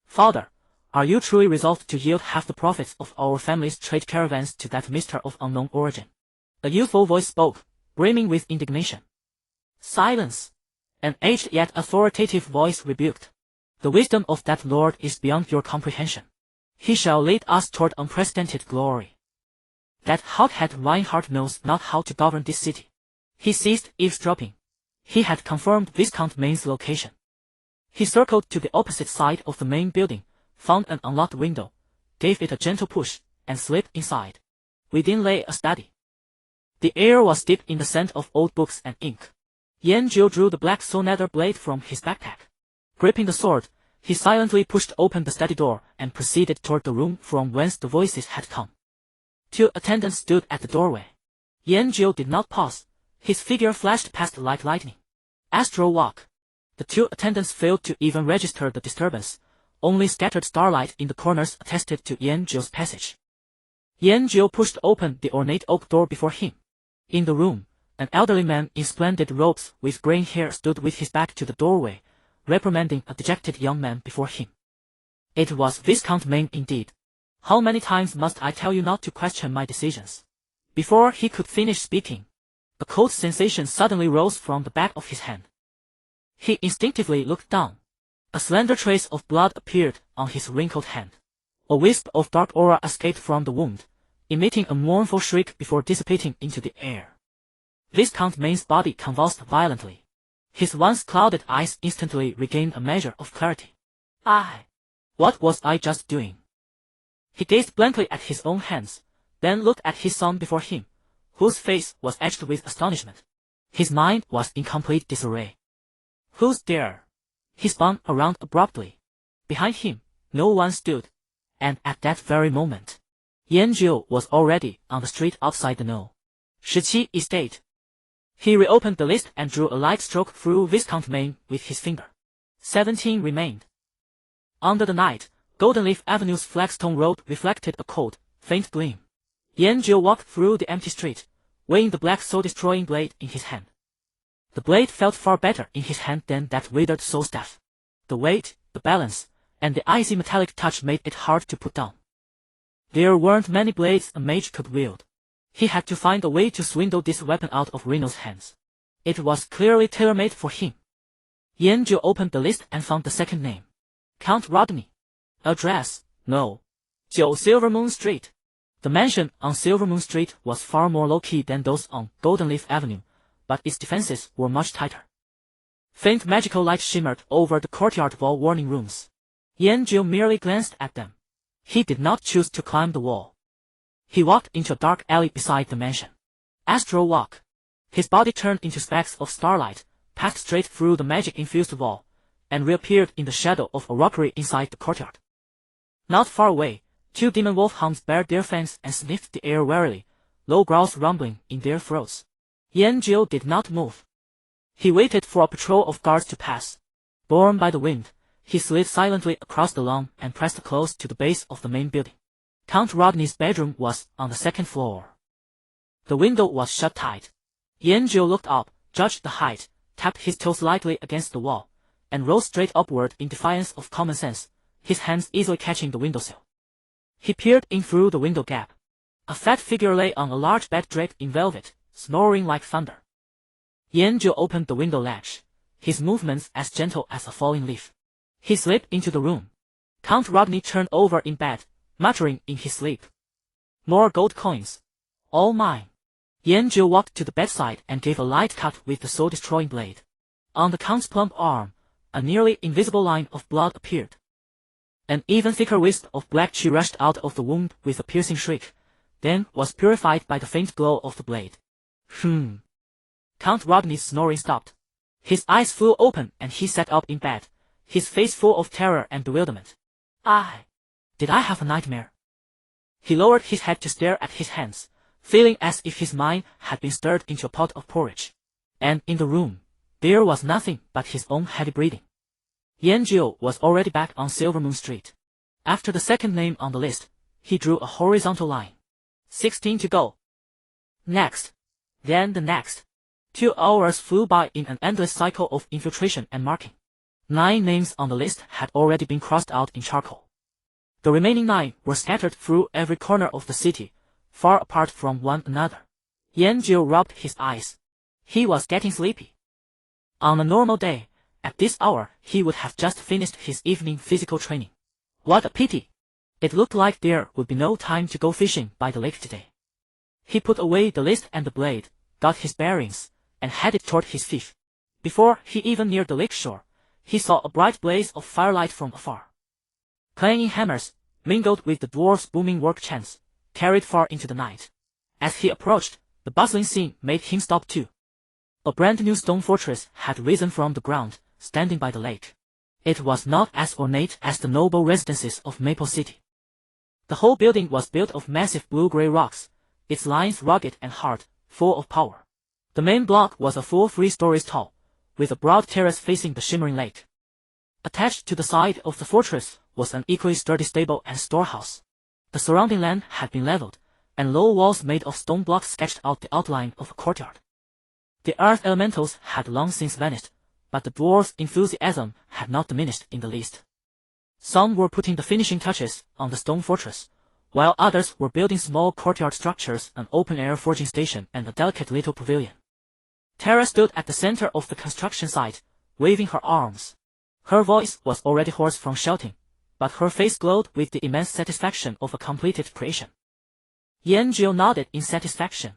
"Father, are you truly resolved to yield half the profits of our family's trade caravans to that mister of unknown origin?" A youthful voice spoke, brimming with indignation. "Silence!" An aged yet authoritative voice rebuked. "The wisdom of that lord is beyond your comprehension. He shall lead us toward unprecedented glory. That hothead Reinhardt knows not how to govern this city." He ceased eavesdropping. He had confirmed Viscount Main's location. He circled to the opposite side of the main building, found an unlocked window, gave it a gentle push, and slipped inside. Within lay a study. The air was deep in the scent of old books and ink. Yanjiu drew the black soul-nether blade from his backpack. Gripping the sword, he silently pushed open the study door and proceeded toward the room from whence the voices had come. 2 attendants stood at the doorway. Yanjiu did not pause. His figure flashed past like lightning. Astral walk. The 2 attendants failed to even register the disturbance. Only scattered starlight in the corners attested to Yanjiu's passage. Yanjiu pushed open the ornate oak door before him. In the room, an elderly man in splendid robes with graying hair stood with his back to the doorway, reprimanding a dejected young man before him. It was Viscount Main indeed. "How many times must I tell you not to question my decisions?" Before he could finish speaking, a cold sensation suddenly rose from the back of his hand. He instinctively looked down. A slender trace of blood appeared on his wrinkled hand. A wisp of dark aura escaped from the wound, emitting a mournful shriek before dissipating into the air. Viscount Main's body convulsed violently. His once clouded eyes instantly regained a measure of clarity. What was I just doing?" He gazed blankly at his own hands, then looked at his son before him, whose face was etched with astonishment. His mind was in complete disarray. "Who's there?" He spun around abruptly. Behind him, no one stood, and at that very moment, Yanjiu was already on the street outside the No. 17 estate. He reopened the list and drew a light stroke through Viscount Main with his finger. 17 remained. Under the night, Goldenleaf Avenue's flagstone road reflected a cold, faint gleam. Yanjiu walked through the empty street, weighing the black soul-destroying blade in his hand. The blade felt far better in his hand than that withered soul staff. The weight, the balance, and the icy metallic touch made it hard to put down. There weren't many blades a mage could wield. He had to find a way to swindle this weapon out of Reno's hands. It was clearly tailor-made for him. Yanjiu opened the list and found the second name. Count Rodney. Address, No. 9 Silvermoon Street. The mansion on Silvermoon Street was far more low-key than those on Goldenleaf Avenue, but its defenses were much tighter. Faint magical light shimmered over the courtyard wall warning rooms. Yanjiu merely glanced at them. He did not choose to climb the wall. He walked into a dark alley beside the mansion. Astral walk. His body turned into specks of starlight, passed straight through the magic-infused wall, and reappeared in the shadow of a rockery inside the courtyard. Not far away, 2 demon wolfhounds bared their fangs and sniffed the air warily, low growls rumbling in their throats. Yanjiu did not move. He waited for a patrol of guards to pass. Borne by the wind, he slid silently across the lawn and pressed close to the base of the main building. Count Rodney's bedroom was on the 2nd floor. The window was shut tight. Yanjiu looked up, judged the height, tapped his toes lightly against the wall, and rose straight upward in defiance of common sense, his hands easily catching the windowsill. He peered in through the window gap. A fat figure lay on a large bed draped in velvet, snoring like thunder. Yanjiu opened the window latch, his movements as gentle as a falling leaf. He slipped into the room. Count Rodney turned over in bed, muttering in his sleep. "More gold coins. All mine." Yanjiu walked to the bedside and gave a light cut with the soul-destroying blade. On the Count's plump arm, a nearly invisible line of blood appeared. An even thicker wisp of black chi rushed out of the wound with a piercing shriek, then was purified by the faint glow of the blade. Count Rodney's snoring stopped. His eyes flew open and he sat up in bed, his face full of terror and bewilderment. Did I have a nightmare? He lowered his head to stare at his hands, feeling as if his mind had been stirred into a pot of porridge. And in the room, there was nothing but his own heavy breathing. Yanjiu was already back on Silver Moon Street. After the second name on the list, he drew a horizontal line. 16 to go. Next. Then the next. 2 hours flew by in an endless cycle of infiltration and marking. 9 names on the list had already been crossed out in charcoal. The remaining 9 were scattered through every corner of the city, far apart from one another. Yanjiu rubbed his eyes. He was getting sleepy. On a normal day, at this hour he would have just finished his evening physical training. What a pity! It looked like there would be no time to go fishing by the lake today. He put away the list and the blade, got his bearings, and headed toward his fish. Before he even neared the lake shore, he saw a bright blaze of firelight from afar. Clanging hammers, mingled with the dwarf's booming work chants, carried far into the night. As he approached, the bustling scene made him stop too. A brand new stone fortress had risen from the ground, standing by the lake. It was not as ornate as the noble residences of Maple City. The whole building was built of massive blue-gray rocks, its lines rugged and hard, full of power. The main block was a full 3 stories tall, with a broad terrace facing the shimmering lake. Attached to the side of the fortress was an equally sturdy stable and storehouse. The surrounding land had been leveled, and low walls made of stone blocks sketched out the outline of a courtyard. The earth elementals had long since vanished, but the dwarves' enthusiasm had not diminished in the least. Some were putting the finishing touches on the stone fortress, while others were building small courtyard structures, an open-air forging station, and a delicate little pavilion. Tara stood at the center of the construction site, waving her arms. Her voice was already hoarse from shouting, but her face glowed with the immense satisfaction of a completed creation. Yanjiu nodded in satisfaction.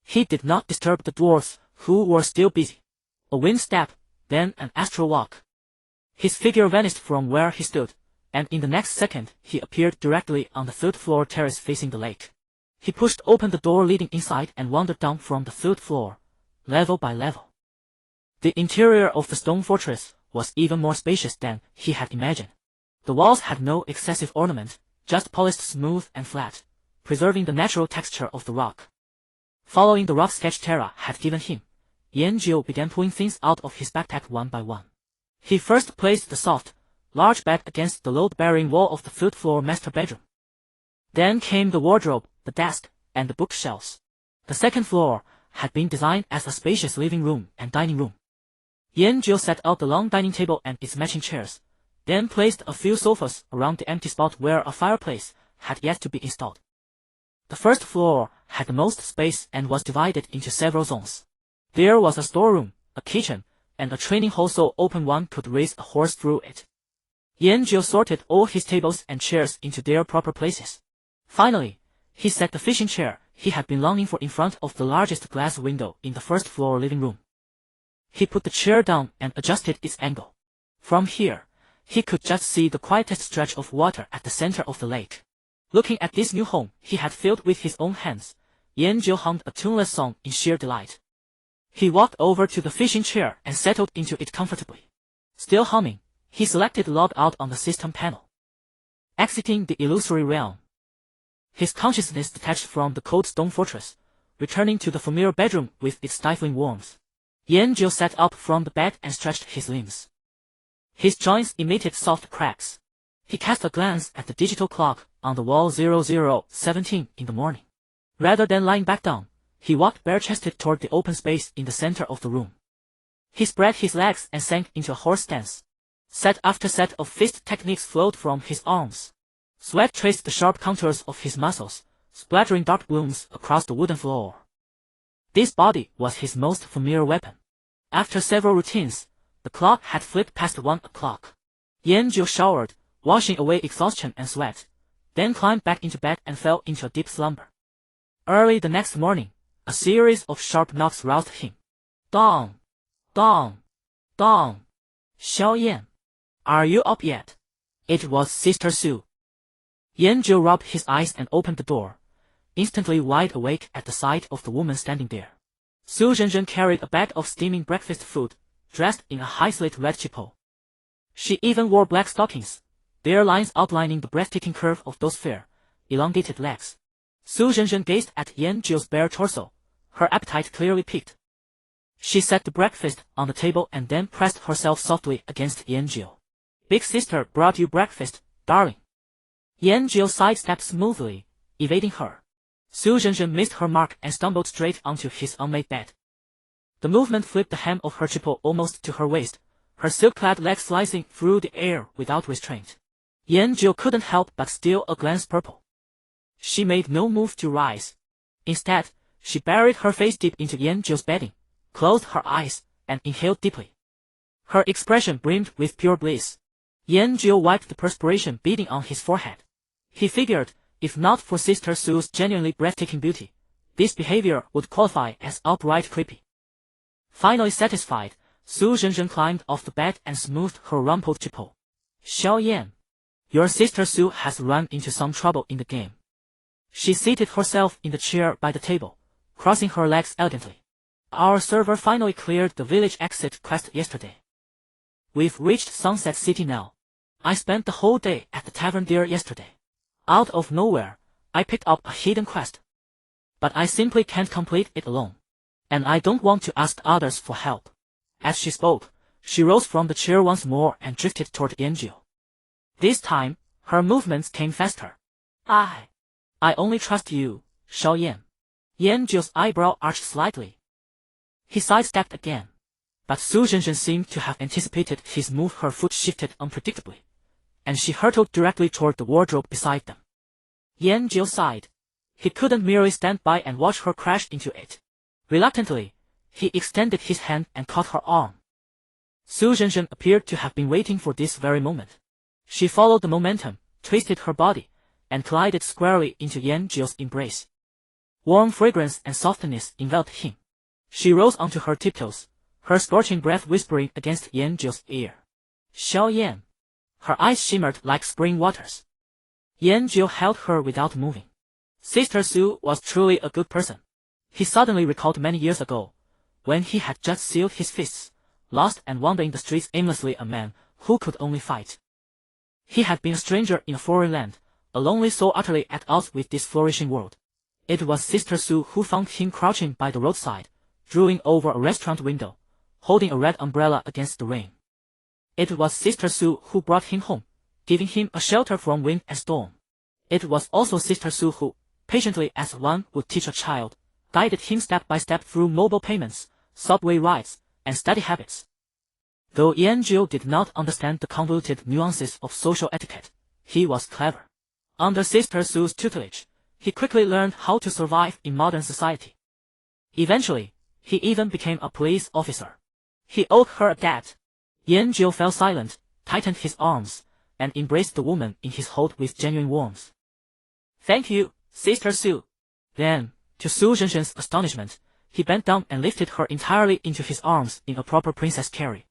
He did not disturb the dwarves, who were still busy. A wind step, then an astral walk. His figure vanished from where he stood, and in the next second he appeared directly on the 3rd floor terrace facing the lake. He pushed open the door leading inside and wandered down from the 3rd floor, level by level. The interior of the stone fortress was even more spacious than he had imagined. The walls had no excessive ornament, just polished smooth and flat, preserving the natural texture of the rock. Following the rough sketch Tara had given him, Yanjiu began pulling things out of his backpack one by one. He first placed the soft, large bed against the load-bearing wall of the 3rd floor master bedroom. Then came the wardrobe, the desk, and the bookshelves. The 2nd floor had been designed as a spacious living room and dining room. Yanjiu set out the long dining table and its matching chairs, then placed a few sofas around the empty spot where a fireplace had yet to be installed. The 1st floor had the most space and was divided into several zones. There was a storeroom, a kitchen, and a training hall so open one could race a horse through it. Yanjiu sorted all his tables and chairs into their proper places. Finally, he set the fishing chair he had been longing for in front of the largest glass window in the 1st floor living room. He put the chair down and adjusted its angle. From here, he could just see the quietest stretch of water at the center of the lake. Looking at this new home he had filled with his own hands, Yanjiu hummed a tuneless song in sheer delight. He walked over to the fishing chair and settled into it comfortably. Still humming, he selected Log Out on the system panel. Exiting the illusory realm. His consciousness detached from the cold stone fortress, returning to the familiar bedroom with its stifling warmth. Yanjiu sat up from the bed and stretched his limbs. His joints emitted soft cracks. He cast a glance at the digital clock on the wall 0017 in the morning. Rather than lying back down, he walked bare-chested toward the open space in the center of the room. He spread his legs and sank into a horse stance. Set after set of fist techniques flowed from his arms. Sweat traced the sharp contours of his muscles, splattering dark blooms across the wooden floor. This body was his most familiar weapon. After several routines, the clock had flipped past 1 o'clock. Yanjiu showered, washing away exhaustion and sweat, then climbed back into bed and fell into a deep slumber. Early the next morning, a series of sharp knocks roused him. Dong! Dong! Dong! Xiaoyan! Are you up yet? It was Sister Su. Yanjiu rubbed his eyes and opened the door, instantly wide awake at the sight of the woman standing there. Su Zhenzhen carried a bag of steaming breakfast food, dressed in a high-slit red chipo. She even wore black stockings, their lines outlining the breathtaking curve of those fair, elongated legs. Su Zhenzhen gazed at Yanjiu's bare torso, her appetite clearly piqued. She set the breakfast on the table and then pressed herself softly against Yanjiu. Big sister brought you breakfast, darling. Yanjiu sidestepped smoothly, evading her. Su Zhenzhen missed her mark and stumbled straight onto his unmade bed. The movement flipped the hem of her triple almost to her waist, her silk-clad legs slicing through the air without restraint. Yanjiu couldn't help but steal a glance purple. She made no move to rise. Instead, she buried her face deep into Yanjiu's bedding, closed her eyes, and inhaled deeply. Her expression brimmed with pure bliss. Yanjiu wiped the perspiration beading on his forehead. He figured, if not for Sister Su's genuinely breathtaking beauty, this behavior would qualify as outright creepy. Finally satisfied, Su Zhenzhen climbed off the bed and smoothed her rumpled triple. Xiao Yan, your Sister Su has run into some trouble in the game. She seated herself in the chair by the table, crossing her legs elegantly. Our server finally cleared the village exit quest yesterday. We've reached Sunset City now. I spent the whole day at the tavern there yesterday. Out of nowhere, I picked up a hidden quest. But I simply can't complete it alone. And I don't want to ask others for help. As she spoke, she rose from the chair once more and drifted toward Yanjiu. This time, her movements came faster. I only trust you, Xiao Yan. Yanjiu's eyebrow arched slightly. He sidestepped again. But Su Zhenzhen seemed to have anticipated his move. Her foot shifted unpredictably, and she hurtled directly toward the wardrobe beside them. Yanjiu sighed. He couldn't merely stand by and watch her crash into it. Reluctantly, he extended his hand and caught her arm. Su Zhenzhen appeared to have been waiting for this very moment. She followed the momentum, twisted her body, and glided squarely into Yanjiu's embrace. Warm fragrance and softness enveloped him. She rose onto her tiptoes, her scorching breath whispering against Yanjiu's ear. Xiao Yan. Her eyes shimmered like spring waters. Yanjiu held her without moving. Sister Su was truly a good person. He suddenly recalled many years ago, when he had just sealed his fists, lost and wandering the streets aimlessly, a man who could only fight. He had been a stranger in a foreign land, a lonely soul utterly at odds with this flourishing world. It was Sister Su who found him crouching by the roadside, drooling over a restaurant window, holding a red umbrella against the rain. It was Sister Su who brought him home, giving him a shelter from wind and storm. It was also Sister Su who, patiently as one would teach a child, guided him step by step through mobile payments, subway rides, and study habits. Though Yanjiu did not understand the convoluted nuances of social etiquette, he was clever. Under Sister Su's tutelage, he quickly learned how to survive in modern society. Eventually, he even became a police officer. He owed her a debt. Yanjiu fell silent, tightened his arms, and embraced the woman in his hold with genuine warmth. Thank you, Sister Su. Then, to Su Zhenzhen's astonishment, he bent down and lifted her entirely into his arms in a proper princess carry.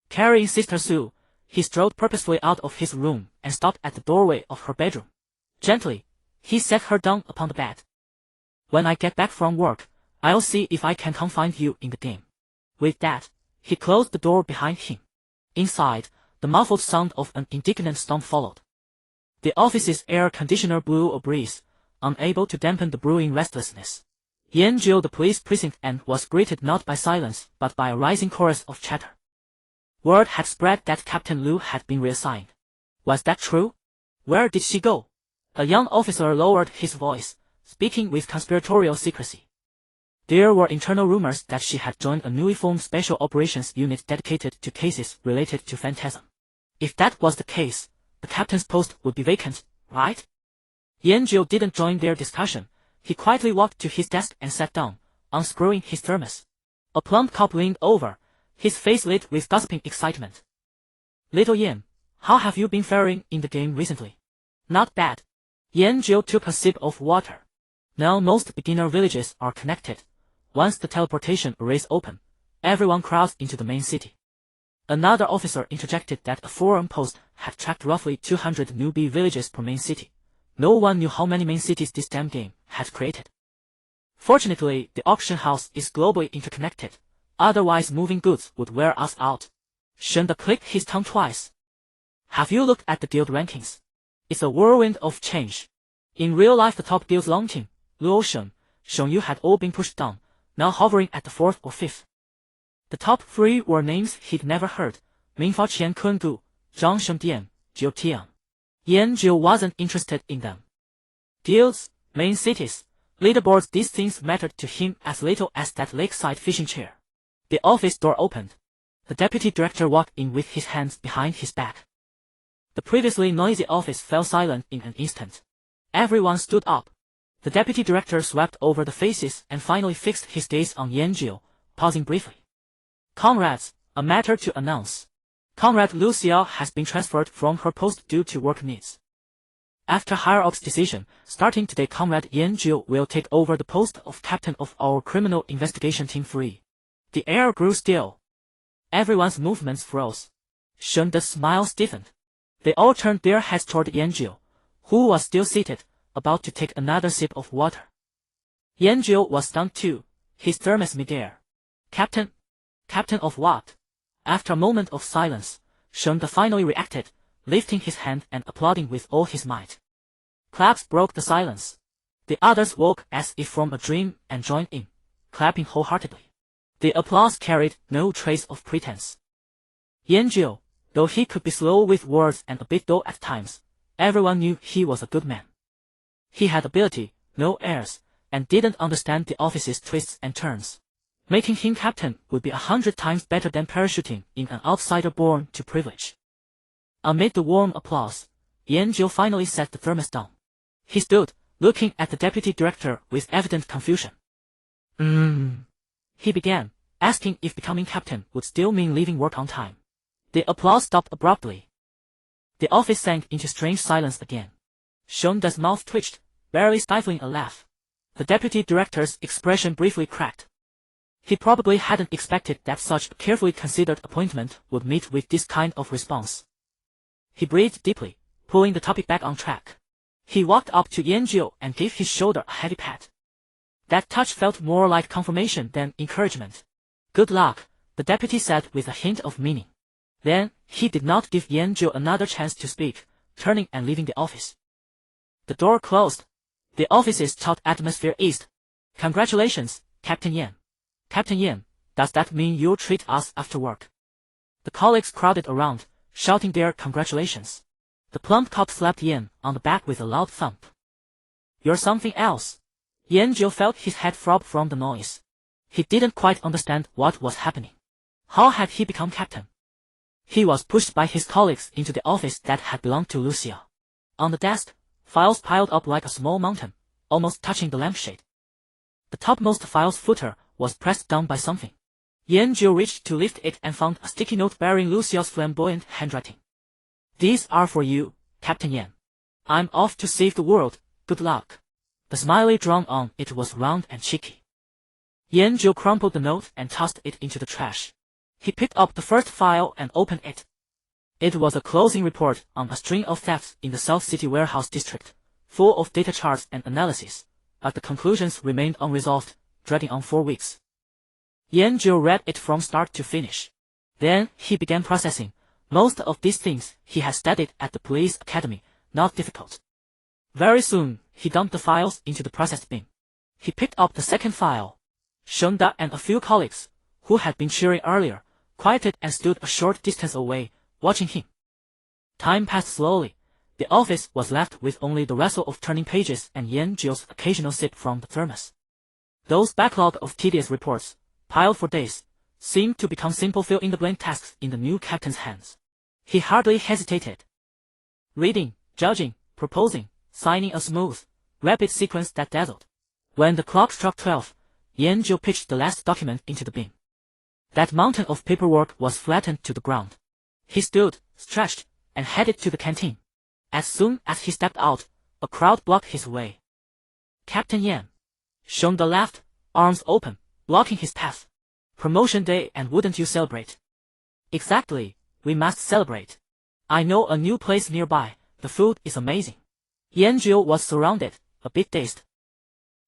Carrying Sister Su, he strode purposefully out of his room and stopped at the doorway of her bedroom. Gently, he set her down upon the bed. When I get back from work, I'll see if I can come find you in the game. With that, he closed the door behind him. Inside, the muffled sound of an indignant storm followed. The office's air conditioner blew a breeze, unable to dampen the brewing restlessness. Yanjiu the police precinct and was greeted not by silence but by a rising chorus of chatter. Word had spread that Captain Liu had been reassigned. Was that true? Where did she go? A young officer lowered his voice, speaking with conspiratorial secrecy. There were internal rumors that she had joined a newly formed special operations unit dedicated to cases related to phantasm. If that was the case, the captain's post would be vacant, right? Yanjiu didn't join their discussion. He quietly walked to his desk and sat down, unscrewing his thermos. A plump cop leaned over, his face lit with gossiping excitement. Little Yan, how have you been faring in the game recently? Not bad. Yanjiu took a sip of water. Now most beginner villages are connected. Once the teleportation arrays open, everyone crowds into the main city. Another officer interjected that a forum post had tracked roughly 200 newbie villages per main city. No one knew how many main cities this damn game had created. Fortunately, the auction house is globally interconnected, otherwise moving goods would wear us out. Shunda clicked his tongue twice. Have you looked at the guild rankings? It's a whirlwind of change. In real life, the top guilds Long Team, Luo Shen, Sheng Yu had all been pushed down, now hovering at the 4th or 5th. The top 3 were names he'd never heard: Minfa Qian Kundu, Zhang Shengdian, Jiu Tian. Yan Jiu wasn't interested in them. Guilds, main cities, leaderboards, these things mattered to him as little as that lakeside fishing chair. The office door opened. The deputy director walked in with his hands behind his back. The previously noisy office fell silent in an instant. Everyone stood up. The deputy director swept over the faces and finally fixed his gaze on Yan Jiu, pausing briefly. Comrades, a matter to announce. Comrade Lu Xiao has been transferred from her post due to work needs. After higher-ups' decision, starting today Comrade Yan Jiu will take over the post of captain of our criminal investigation team 3. The air grew still. Everyone's movements froze. Shen De's smile stiffened. They all turned their heads toward Yan Jiu, who was still seated, about to take another sip of water. Yan Jiu was stunned too, his thermos midair. Captain? Captain of what? After a moment of silence, Shen De finally reacted, lifting his hand and applauding with all his might. Claps broke the silence. The others woke as if from a dream and joined in, clapping wholeheartedly. The applause carried no trace of pretense. Yan Jiu, though he could be slow with words and a bit dull at times, everyone knew he was a good man. He had ability, no airs, and didn't understand the office's twists and turns. Making him captain would be 100 times better than parachuting in an outsider born to privilege. Amid the warm applause, Yan Jiu finally set the thermos down. He stood, looking at the deputy director with evident confusion. He began, asking if becoming captain would still mean leaving work on time. The applause stopped abruptly. The office sank into strange silence again. Shen De's mouth twitched, barely stifling a laugh. The deputy director's expression briefly cracked. He probably hadn't expected that such a carefully considered appointment would meet with this kind of response. He breathed deeply, pulling the topic back on track. He walked up to Yan Jiu and gave his shoulder a heavy pat. That touch felt more like confirmation than encouragement. Good luck, the deputy said with a hint of meaning. Then, he did not give Yan Jiu another chance to speak, turning and leaving the office. The door closed. The office's taut atmosphere eased. Congratulations, Captain Yan. Captain Yan, does that mean you'll treat us after work? The colleagues crowded around, shouting their congratulations. The plump cop slapped Yan on the back with a loud thump. You're something else. Yan Jiu felt his head throb from the noise. He didn't quite understand what was happening. How had he become captain? He was pushed by his colleagues into the office that had belonged to Lu Xiao. On the desk, files piled up like a small mountain, almost touching the lampshade. The topmost file's footer was pressed down by something. Yan Jiu reached to lift it and found a sticky note bearing Lu Xiao's flamboyant handwriting. These are for you, Captain Yan. I'm off to save the world, good luck. The smiley drawn on it was round and cheeky. Yan Jiu crumpled the note and tossed it into the trash. He picked up the first file and opened it. It was a closing report on a string of thefts in the South City warehouse district, full of data charts and analysis, but the conclusions remained unresolved, dragging on 4 weeks. Yan Jiu read it from start to finish. Then, he began processing. Most of these things he had studied at the police academy, not difficult. Very soon, he dumped the files into the process bin. He picked up the second file. Shen De and a few colleagues, who had been cheering earlier, quieted and stood a short distance away, watching him. Time passed slowly. The office was left with only the rustle of turning pages and Yan Jiu's occasional sip from the thermos. Those backlog of tedious reports, piled for days, seemed to become simple fill-in-the-blank tasks in the new captain's hands. He hardly hesitated. Reading, judging, proposing, signing a smooth, rapid sequence that dazzled. When the clock struck 12, Yan Jiu pitched the last document into the bin. That mountain of paperwork was flattened to the ground. He stood, stretched, and headed to the canteen. As soon as he stepped out, a crowd blocked his way. Captain Yan. Shen De laughed, arms open, blocking his path. Promotion day, and wouldn't you celebrate? Exactly, we must celebrate. I know a new place nearby, the food is amazing. Yan Jiu was surrounded, a bit dazed.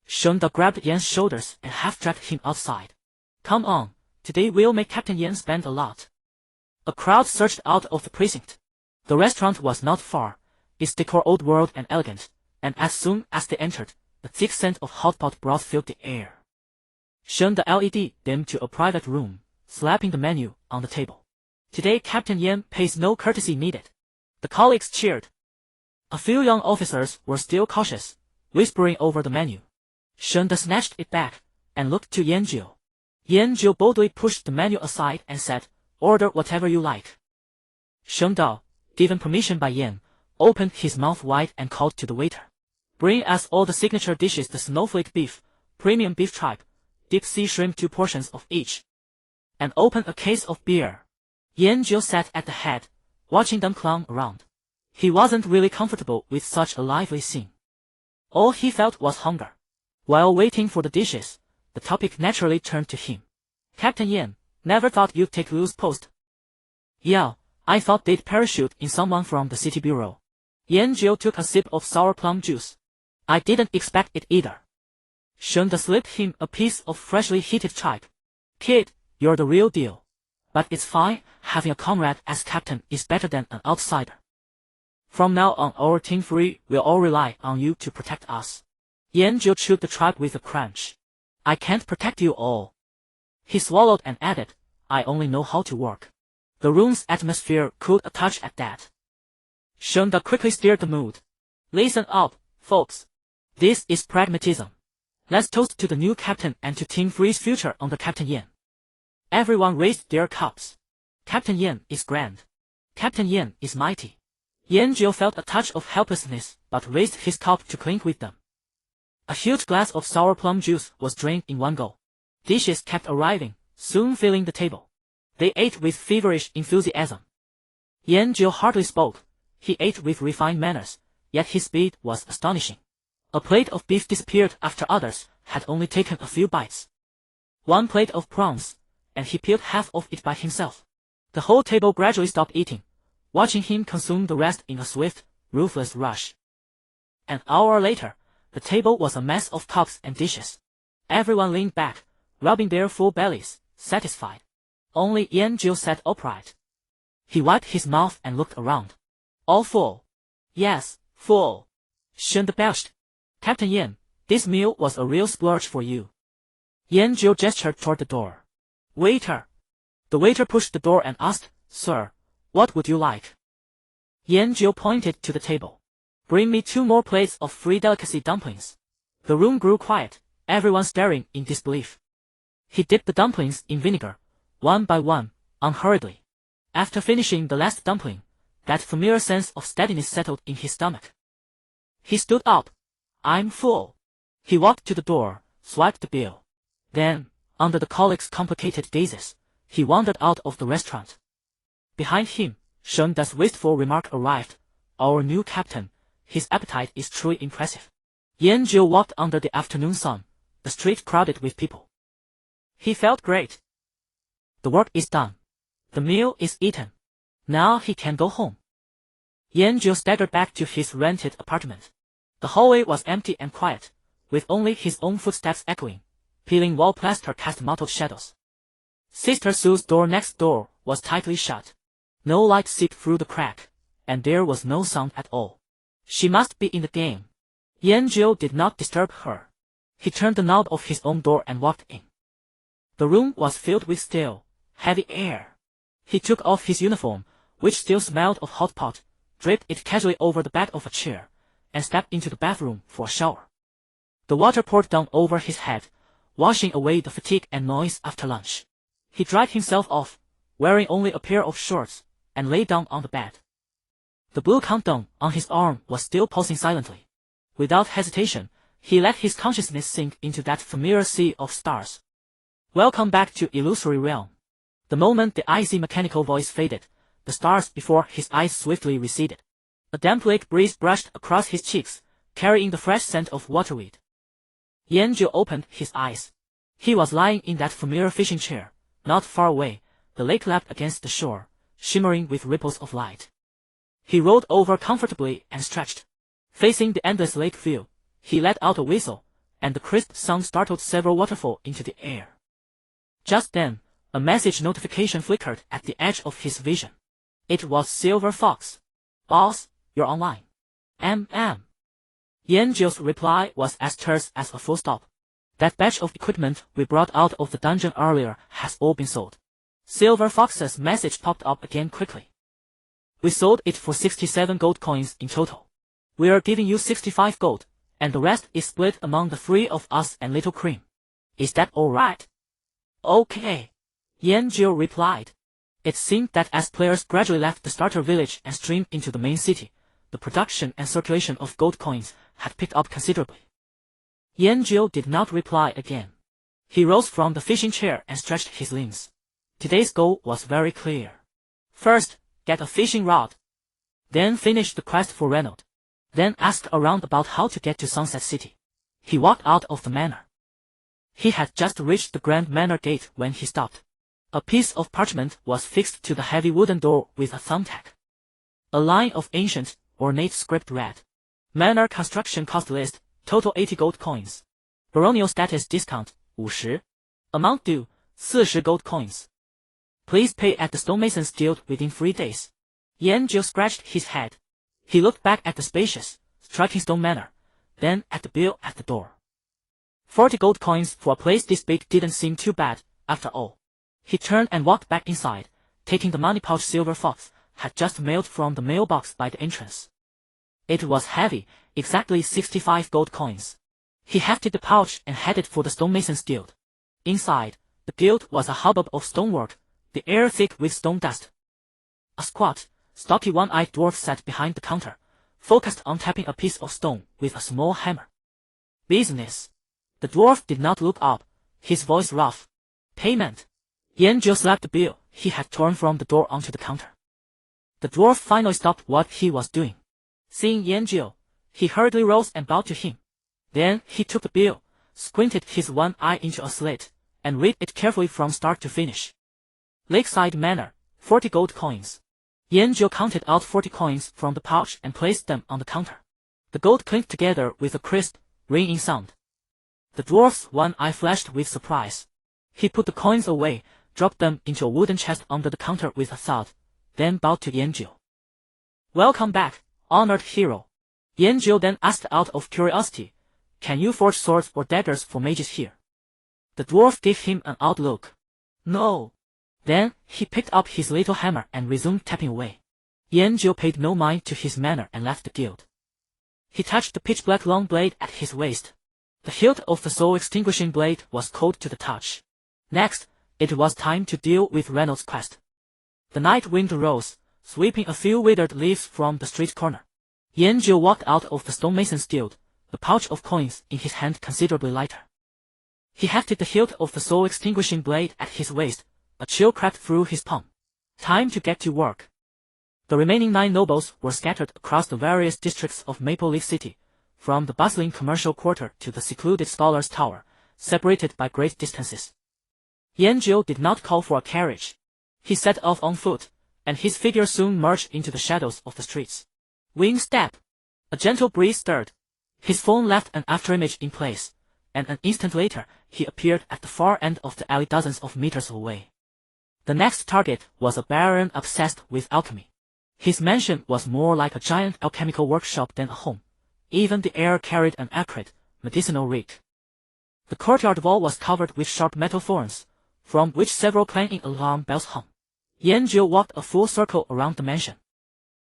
Shen De grabbed Yan's shoulders and half-dragged him outside. Come on, today we'll make Captain Yan spend a lot. A crowd surged out of the precinct. The restaurant was not far, its decor old-world and elegant, and as soon as they entered, the thick scent of hot pot broth filled the air. Shen De LED dimmed to a private room, slapping the menu on the table. Today Captain Yan pays no courtesy needed. The colleagues cheered. A few young officers were still cautious, whispering over the menu. Shunda snatched it back, and looked to Yanjiu. Yanjiu boldly pushed the menu aside and said, "Order whatever you like." Shunda, given permission by Yan, opened his mouth wide and called to the waiter. "Bring us all the signature dishes, the snowflake beef, premium beef tripe, deep sea shrimp, 2 portions of each. And open a case of beer." Yanjiu sat at the head, watching them clown around. He wasn't really comfortable with such a lively scene. All he felt was hunger. While waiting for the dishes, the topic naturally turned to him. "Captain Yan, never thought you'd take Liu's post." "Yeah, I thought they'd parachute in someone from the city bureau." Yanjiu took a sip of sour plum juice. "I didn't expect it either." Shunda slipped him a piece of freshly heated tripe. "Kid, you're the real deal. But it's fine, having a comrade as captain is better than an outsider. From now on our team free will all rely on you to protect us." Yanjiu chewed the tripe with a crunch. "I can't protect you all." He swallowed and added, "I only know how to work." The room's atmosphere cooled a touch at that. Shunda quickly steered the mood. "Listen up, folks. This is pragmatism. Let's toast to the new captain and to Team Free's future under Captain Yan." Everyone raised their cups. Captain Yan is grand. Captain Yan is mighty. Yanjiu felt a touch of helplessness but raised his cup to clink with them. A huge glass of sour plum juice was drained in one go. Dishes kept arriving, soon filling the table. They ate with feverish enthusiasm. Yanjiu hardly spoke. He ate with refined manners, yet his speed was astonishing. A plate of beef disappeared after others had only taken a few bites. One plate of prawns, and he peeled half of it by himself. The whole table gradually stopped eating, watching him consume the rest in a swift, ruthless rush. An hour later, the table was a mess of cups and dishes. Everyone leaned back, rubbing their full bellies, satisfied. Only Yanjiu sat upright. He wiped his mouth and looked around. "All full?" "Yes, full." Shunda belched. "Captain Yan, this meal was a real splurge for you." Yanjiu gestured toward the door. "Waiter." The waiter pushed the door and asked, "Sir, what would you like?" Yanjiu pointed to the table. "Bring me 2 more plates of free delicacy dumplings." The room grew quiet, everyone staring in disbelief. He dipped the dumplings in vinegar, one by one, unhurriedly. After finishing the last dumpling, that familiar sense of steadiness settled in his stomach. He stood up. "I'm full." He walked to the door, swiped the bill. Then, under the colleagues' complicated gazes, he wandered out of the restaurant. Behind him, Shunda's wistful remark arrived. "Our new captain, his appetite is truly impressive." Yanjiu walked under the afternoon sun, the street crowded with people. He felt great. The work is done. The meal is eaten. Now he can go home. Yanjiu staggered back to his rented apartment. The hallway was empty and quiet, with only his own footsteps echoing. Peeling wall plaster cast mottled shadows. Sister Sue's door next door was tightly shut. No light seeped through the crack, and there was no sound at all. She must be in the game. Yanjiu did not disturb her. He turned the knob of his own door and walked in. The room was filled with still, heavy air. He took off his uniform, which still smelled of hot pot, draped it casually over the back of a chair, and stepped into the bathroom for a shower. The water poured down over his head, washing away the fatigue and noise after lunch. He dried himself off, wearing only a pair of shorts, and lay down on the bed. The blue countdown on his arm was still pulsing silently. Without hesitation, he let his consciousness sink into that familiar sea of stars. "Welcome back to illusory realm." The moment the icy mechanical voice faded, the stars before his eyes swiftly receded. A damp lake breeze brushed across his cheeks, carrying the fresh scent of waterweed. Yanjiu opened his eyes. He was lying in that familiar fishing chair, not far away, the lake lapped against the shore, shimmering with ripples of light. He rolled over comfortably and stretched. Facing the endless lake view, he let out a whistle, and the crisp sound startled several waterfall into the air. Just then, a message notification flickered at the edge of his vision. It was Silver Fox. "Boss, you're online." Yanjiu's reply was as terse as a full stop. "That batch of equipment we brought out of the dungeon earlier has all been sold. Silver Fox's message popped up again quickly. We sold it for 67 gold coins in total. We are giving you 65 gold, and the rest is split among the three of us and Little Cream. Is that alright? Okay. Yanjiu replied. It seemed that as players gradually left the starter village and streamed into the main city, the production and circulation of gold coins had picked up considerably. Yanjiu did not reply again. He rose from the fishing chair and stretched his limbs. Today's goal was very clear. First, get a fishing rod. Then finish the quest for Reynolds. Then ask around about how to get to Sunset City. He walked out of the manor. He had just reached the Grand Manor gate when he stopped. A piece of parchment was fixed to the heavy wooden door with a thumbtack. A line of ancient, ornate script read: Manor construction cost list, total 80 gold coins. Baronial status discount, 50. Amount due, 40 gold coins. Please pay at the stonemason's guild within 3 days. Yanjiu scratched his head. He looked back at the spacious, striking stone manor, then at the bill at the door. 40 gold coins for a place this big didn't seem too bad, after all. He turned and walked back inside, taking the money pouch Silver Fox had just mailed from the mailbox by the entrance. It was heavy, exactly 65 gold coins. He hefted the pouch and headed for the stonemason's guild. Inside, the guild was a hubbub of stonework, the air thick with stone dust. A squat, stocky one-eyed dwarf sat behind the counter, focused on tapping a piece of stone with a small hammer. Business. The dwarf did not look up, his voice rough. Payment. Yanjiu slapped the bill he had torn from the door onto the counter. The dwarf finally stopped what he was doing. Seeing Yanjiu, he hurriedly rose and bowed to him. Then he took the bill, squinted his one eye into a slit, and read it carefully from start to finish. Lakeside Manor, 40 gold coins. Yanjiu counted out 40 coins from the pouch and placed them on the counter. The gold clinked together with a crisp, ringing sound. The dwarf's one eye flashed with surprise. He put the coins away, dropped them into a wooden chest under the counter with a thud, then bowed to Yanjiu. Welcome back, honored hero. Yanjiu then asked out of curiosity, can you forge swords or daggers for mages here? The dwarf gave him an odd look. No. Then he picked up his little hammer and resumed tapping away. Yanjiu paid no mind to his manner and left the guild. He touched the pitch-black long blade at his waist. The hilt of the soul-extinguishing blade was cold to the touch. Next, it was time to deal with Reynolds' quest. The night wind rose, sweeping a few withered leaves from the street corner. Yanjiu walked out of the stonemason's guild, the pouch of coins in his hand considerably lighter. He hefted the hilt of the soul-extinguishing blade at his waist, a chill crept through his palm. Time to get to work. The remaining 9 nobles were scattered across the various districts of Maple Leaf City, from the bustling commercial quarter to the secluded Scholar's Tower, separated by great distances. Yanjiu did not call for a carriage. He set off on foot, and his figure soon merged into the shadows of the streets. Wing step. A gentle breeze stirred. His phone left an afterimage in place, and an instant later, he appeared at the far end of the alley dozens of meters away. The next target was a baron obsessed with alchemy. His mansion was more like a giant alchemical workshop than a home. Even the air carried an acrid, medicinal reek. The courtyard wall was covered with sharp metal thorns, from which several clanging alarm bells hung. Yanjiu walked a full circle around the mansion.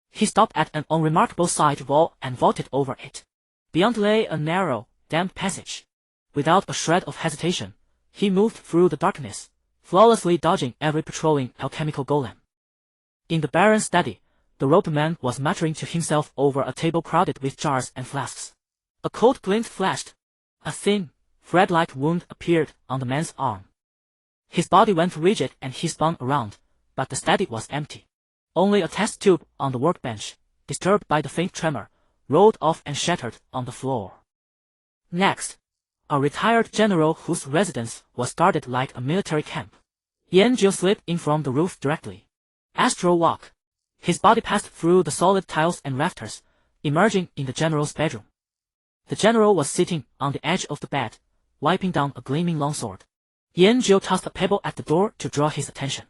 He stopped at an unremarkable side wall and vaulted over it. Beyond lay a narrow, damp passage. Without a shred of hesitation, he moved through the darkness, flawlessly dodging every patrolling alchemical golem. In the baron's study, the robed man was muttering to himself over a table crowded with jars and flasks. A cold glint flashed. A thin, thread-like wound appeared on the man's arm. His body went rigid and he spun around, but the study was empty. Only a test tube on the workbench, disturbed by the faint tremor, rolled off and shattered on the floor. Next, a retired general whose residence was guarded like a military camp. Yanjiu slipped in from the roof directly. Astral walk. His body passed through the solid tiles and rafters, emerging in the general's bedroom. The general was sitting on the edge of the bed, wiping down a gleaming longsword. Yanjiu tossed a pebble at the door to draw his attention.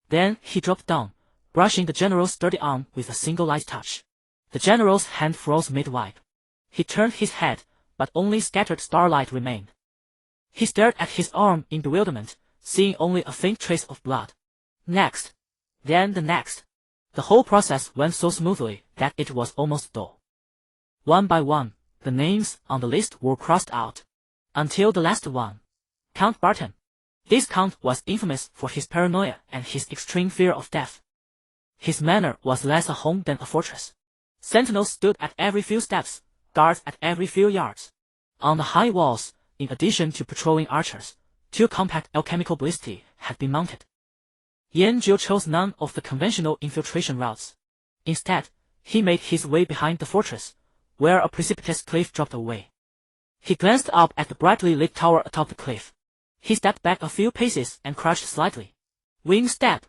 Then he dropped down, brushing the general's sturdy arm with a single light touch. The general's hand froze mid-wipe. He turned his head, but only scattered starlight remained. He stared at his arm in bewilderment, seeing only a faint trace of blood. Next. Then the next. The whole process went so smoothly that it was almost dull. One by one, the names on the list were crossed out. Until the last one. Count Barton. This Count was infamous for his paranoia and his extreme fear of death. His manor was less a home than a fortress. Sentinels stood at every few steps, guards at every few yards. On the high walls, in addition to patrolling archers, 2 compact alchemical ballistae had been mounted. Yanjiu chose none of the conventional infiltration routes. Instead, he made his way behind the fortress, where a precipitous cliff dropped away. He glanced up at the brightly lit tower atop the cliff. He stepped back a few paces and crouched slightly. Wing step!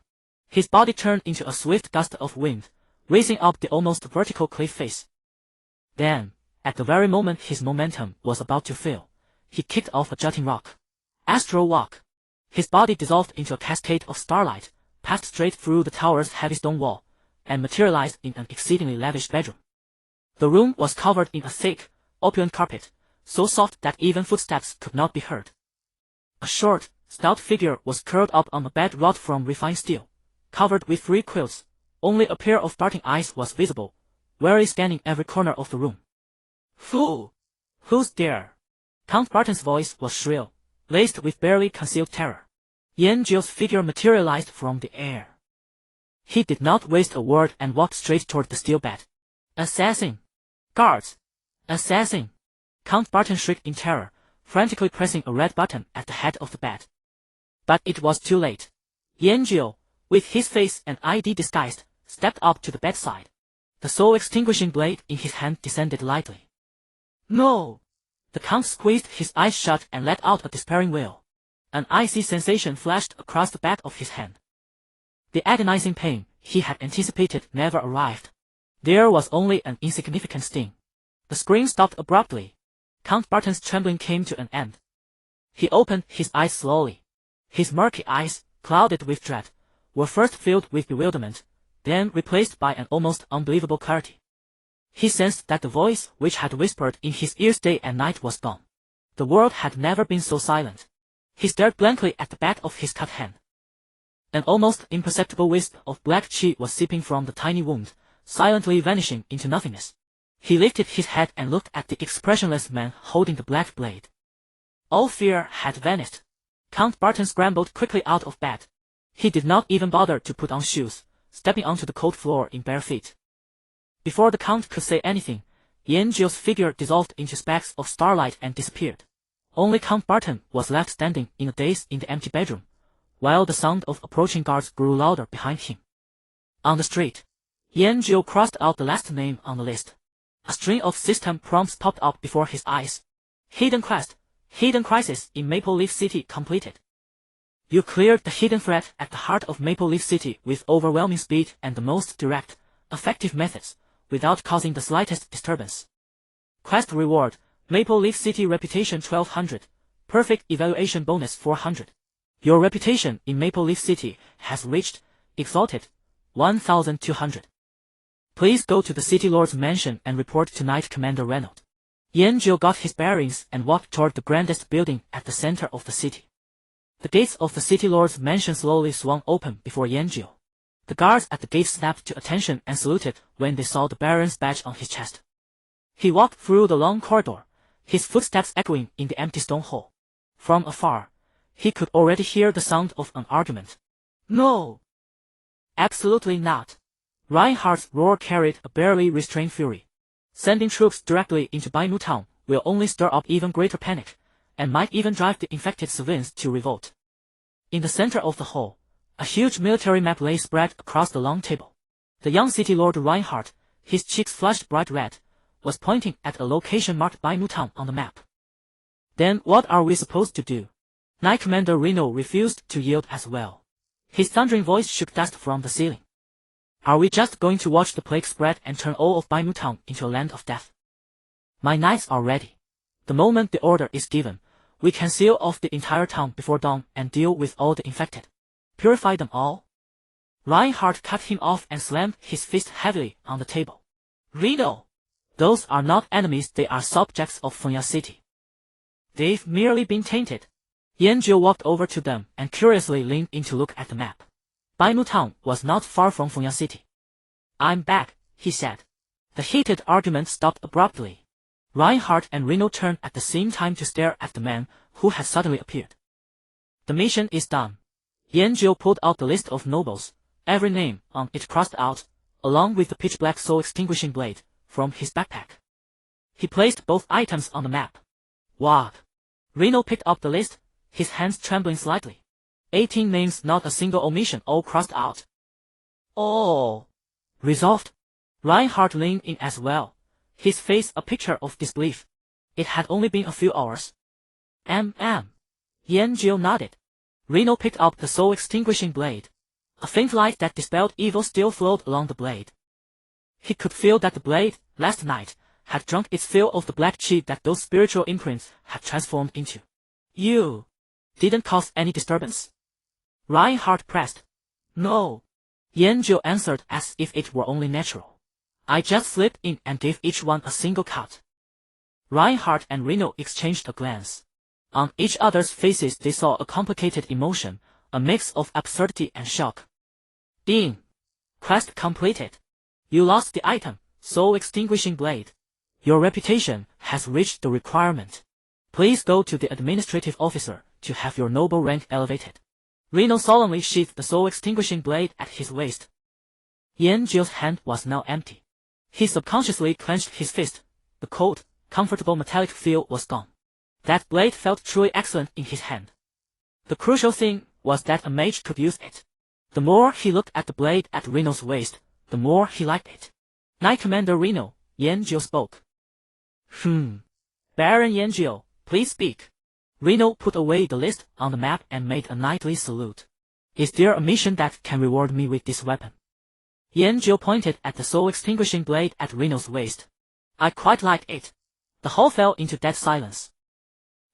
His body turned into a swift gust of wind, racing up the almost vertical cliff face. Then, at the very moment his momentum was about to fail, he kicked off a jutting rock. Astral walk. His body dissolved into a cascade of starlight, passed straight through the tower's heavy stone wall, and materialized in an exceedingly lavish bedroom. The room was covered in a thick, opulent carpet, so soft that even footsteps could not be heard. A short, stout figure was curled up on a bed wrought from refined steel, covered with 3 quilts. Only a pair of darting eyes was visible, warily scanning every corner of the room. Who's there? Count Barton's voice was shrill, laced with barely concealed terror. Yanjiu's figure materialized from the air. He did not waste a word and walked straight toward the steel bed. Assassin! Guards! Assassin! Count Barton shrieked in terror, frantically pressing a red button at the head of the bed. But it was too late. Yanjiu, with his face and ID disguised, stepped up to the bedside. The soul-extinguishing blade in his hand descended lightly. No! The Count squeezed his eyes shut and let out a despairing wail. An icy sensation flashed across the back of his hand. The agonizing pain he had anticipated never arrived. There was only an insignificant sting. The scream stopped abruptly. Count Barton's trembling came to an end. He opened his eyes slowly. His murky eyes, clouded with dread, were first filled with bewilderment, then replaced by an almost unbelievable clarity. He sensed that the voice which had whispered in his ears day and night was gone. The world had never been so silent. He stared blankly at the back of his cut hand. An almost imperceptible wisp of black chi was seeping from the tiny wound, silently vanishing into nothingness. He lifted his head and looked at the expressionless man holding the black blade. All fear had vanished. Count Barton scrambled quickly out of bed. He did not even bother to put on shoes, stepping onto the cold floor in bare feet. Before the Count could say anything, Yanjiu's figure dissolved into specks of starlight and disappeared. Only Count Barton was left standing in a daze in the empty bedroom, while the sound of approaching guards grew louder behind him. On the street, Yanjiu crossed out the last name on the list. A string of system prompts popped up before his eyes. Hidden quest, hidden crisis in Maple Leaf City completed. You cleared the hidden threat at the heart of Maple Leaf City with overwhelming speed and the most direct, effective methods, without causing the slightest disturbance. Quest reward, Maple Leaf City reputation 1200, perfect evaluation bonus 400. Your reputation in Maple Leaf City has reached, exalted, 1200. Please go to the City Lord's mansion and report to Knight Commander Reynolds. Yanjiu got his bearings and walked toward the grandest building at the center of the city. The gates of the City Lord's mansion slowly swung open before Yanjiu. The guards at the gate snapped to attention and saluted when they saw the Baron's badge on his chest. He walked through the long corridor, his footsteps echoing in the empty stone hall. From afar, he could already hear the sound of an argument. No! Absolutely not. Reinhardt's roar carried a barely restrained fury. Sending troops directly into Bainu Town will only stir up even greater panic, and might even drive the infected civilians to revolt. In the center of the hall, a huge military map lay spread across the long table. The young city lord Reinhardt, his cheeks flushed bright red, was pointing at a location marked Bainu Town on the map. Then what are we supposed to do? Knight Commander Reno refused to yield as well. His thundering voice shook dust from the ceiling. Are we just going to watch the plague spread and turn all of Bainu Town into a land of death? My knights are ready. The moment the order is given, we can seal off the entire town before dawn and deal with all the infected. Purify them all? Reinhardt cut him off and slammed his fist heavily on the table. Reno! Those are not enemies, they are subjects of Fengya City. They've merely been tainted. Yanjiu walked over to them and curiously leaned in to look at the map. Baimu Town was not far from Fengyang City. "I'm back," he said. The heated argument stopped abruptly. Reinhardt and Reno turned at the same time to stare at the man who had suddenly appeared. "The mission is done." Yanjiu pulled out the list of nobles, every name on it crossed out, along with the pitch-black soul-extinguishing blade, from his backpack. He placed both items on the map. "What?" Reno picked up the list, his hands trembling slightly. 18 names, not a single omission, all crossed out. "Oh." Resolved. Reinhardt leaned in as well, his face a picture of disbelief. It had only been a few hours. Yanjiu nodded. Reno picked up the soul-extinguishing blade. A faint light that dispelled evil still flowed along the blade. He could feel that the blade, last night, had drunk its fill of the black chi that those spiritual imprints had transformed into. "You didn't cause any disturbance?" Reinhardt pressed. "No." Yanjiu answered as if it were only natural. "I just slipped in and gave each one a single cut." Reinhardt and Reno exchanged a glance. On each other's faces they saw a complicated emotion, a mix of absurdity and shock. "Ding. Quest completed. You lost the item, soul-extinguishing blade. Your reputation has reached the requirement. Please go to the administrative officer to have your noble rank elevated." Reno solemnly sheathed the soul-extinguishing blade at his waist. Yanjiu's hand was now empty. He subconsciously clenched his fist. The cold, comfortable metallic feel was gone. That blade felt truly excellent in his hand. The crucial thing was that a mage could use it. The more he looked at the blade at Reno's waist, the more he liked it. "Knight Commander Reno," Yanjiu spoke. Baron Yanjiu, please speak." Reno put away the list on the map and made a knightly salute. "Is there a mission that can reward me with this weapon?" Yanjiu pointed at the soul-extinguishing blade at Reno's waist. "I quite like it." The hall fell into dead silence.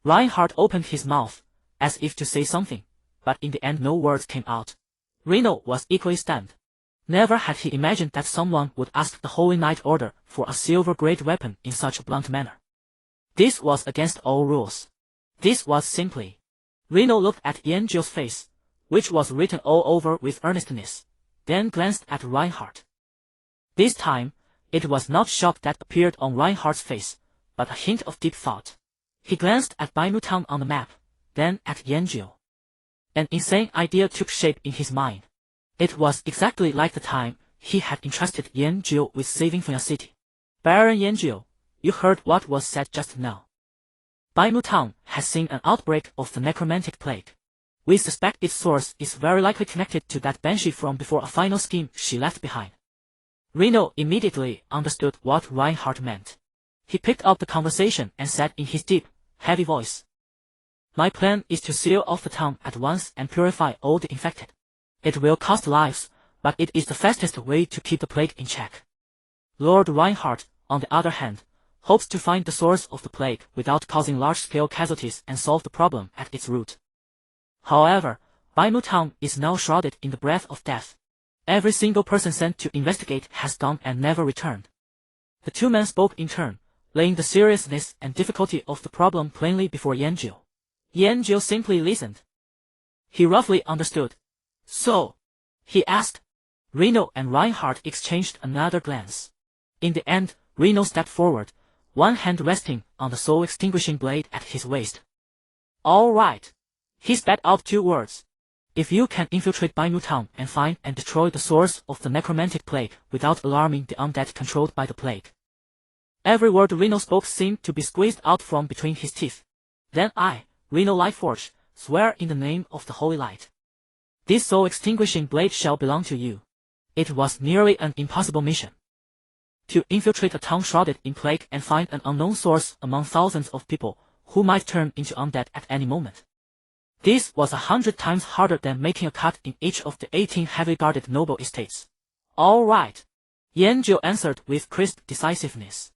Reinhardt opened his mouth, as if to say something, but in the end no words came out. Reno was equally stunned. Never had he imagined that someone would ask the Holy Knight Order for a silver-grade weapon in such a blunt manner. This was against all rules. This was simply. Reno looked at Yanjiu's face, which was written all over with earnestness, then glanced at Reinhardt. This time, it was not shock that appeared on Reinhardt's face, but a hint of deep thought. He glanced at Baimu Town on the map, then at Yanjiu. An insane idea took shape in his mind. It was exactly like the time he had entrusted Yanjiu with saving Fengyang City. "Baron Yanjiu, you heard what was said just now. Baimu Town has seen an outbreak of the necromantic plague. We suspect its source is very likely connected to that banshee from before a final scheme she left behind." Reno immediately understood what Reinhardt meant. He picked up the conversation and said in his deep, heavy voice, "My plan is to seal off the town at once and purify all the infected. It will cost lives, but it is the fastest way to keep the plague in check." Lord Reinhardt, on the other hand, hopes to find the source of the plague without causing large-scale casualties and solve the problem at its root. However, Baimu Town is now shrouded in the breath of death. Every single person sent to investigate has gone and never returned. The two men spoke in turn, laying the seriousness and difficulty of the problem plainly before Yanjiu. Yanjiu simply listened. He roughly understood. "So?" he asked. Reno and Reinhardt exchanged another glance. In the end, Reno stepped forward, one hand resting on the soul-extinguishing blade at his waist. "All right." He spat out 2 words. "If you can infiltrate Baimu Town and find and destroy the source of the necromantic plague without alarming the undead controlled by the plague." Every word Reno spoke seemed to be squeezed out from between his teeth. "Then I, Reno Lightforge, swear in the name of the Holy Light. This soul-extinguishing blade shall belong to you." It was nearly an impossible mission. To infiltrate a town shrouded in plague and find an unknown source among thousands of people who might turn into undead at any moment. This was 100 times harder than making a cut in each of the 18 heavily guarded noble estates. "All right," Yanjiu answered with crisp decisiveness.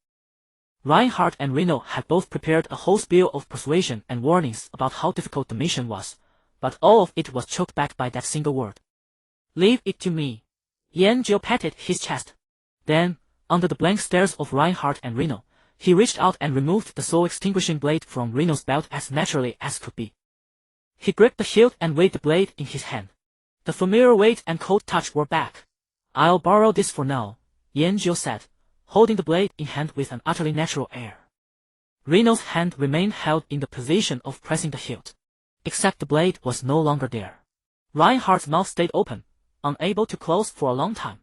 Reinhardt and Reno had both prepared a whole spiel of persuasion and warnings about how difficult the mission was, but all of it was choked back by that single word. "Leave it to me." Yanjiu patted his chest. Then, under the blank stares of Reinhardt and Reno, he reached out and removed the soul-extinguishing blade from Reno's belt as naturally as could be. He gripped the hilt and weighed the blade in his hand. The familiar weight and cold touch were back. "I'll borrow this for now," Yanjiu said, holding the blade in hand with an utterly natural air. Reno's hand remained held in the position of pressing the hilt. Except the blade was no longer there. Reinhardt's mouth stayed open, unable to close for a long time.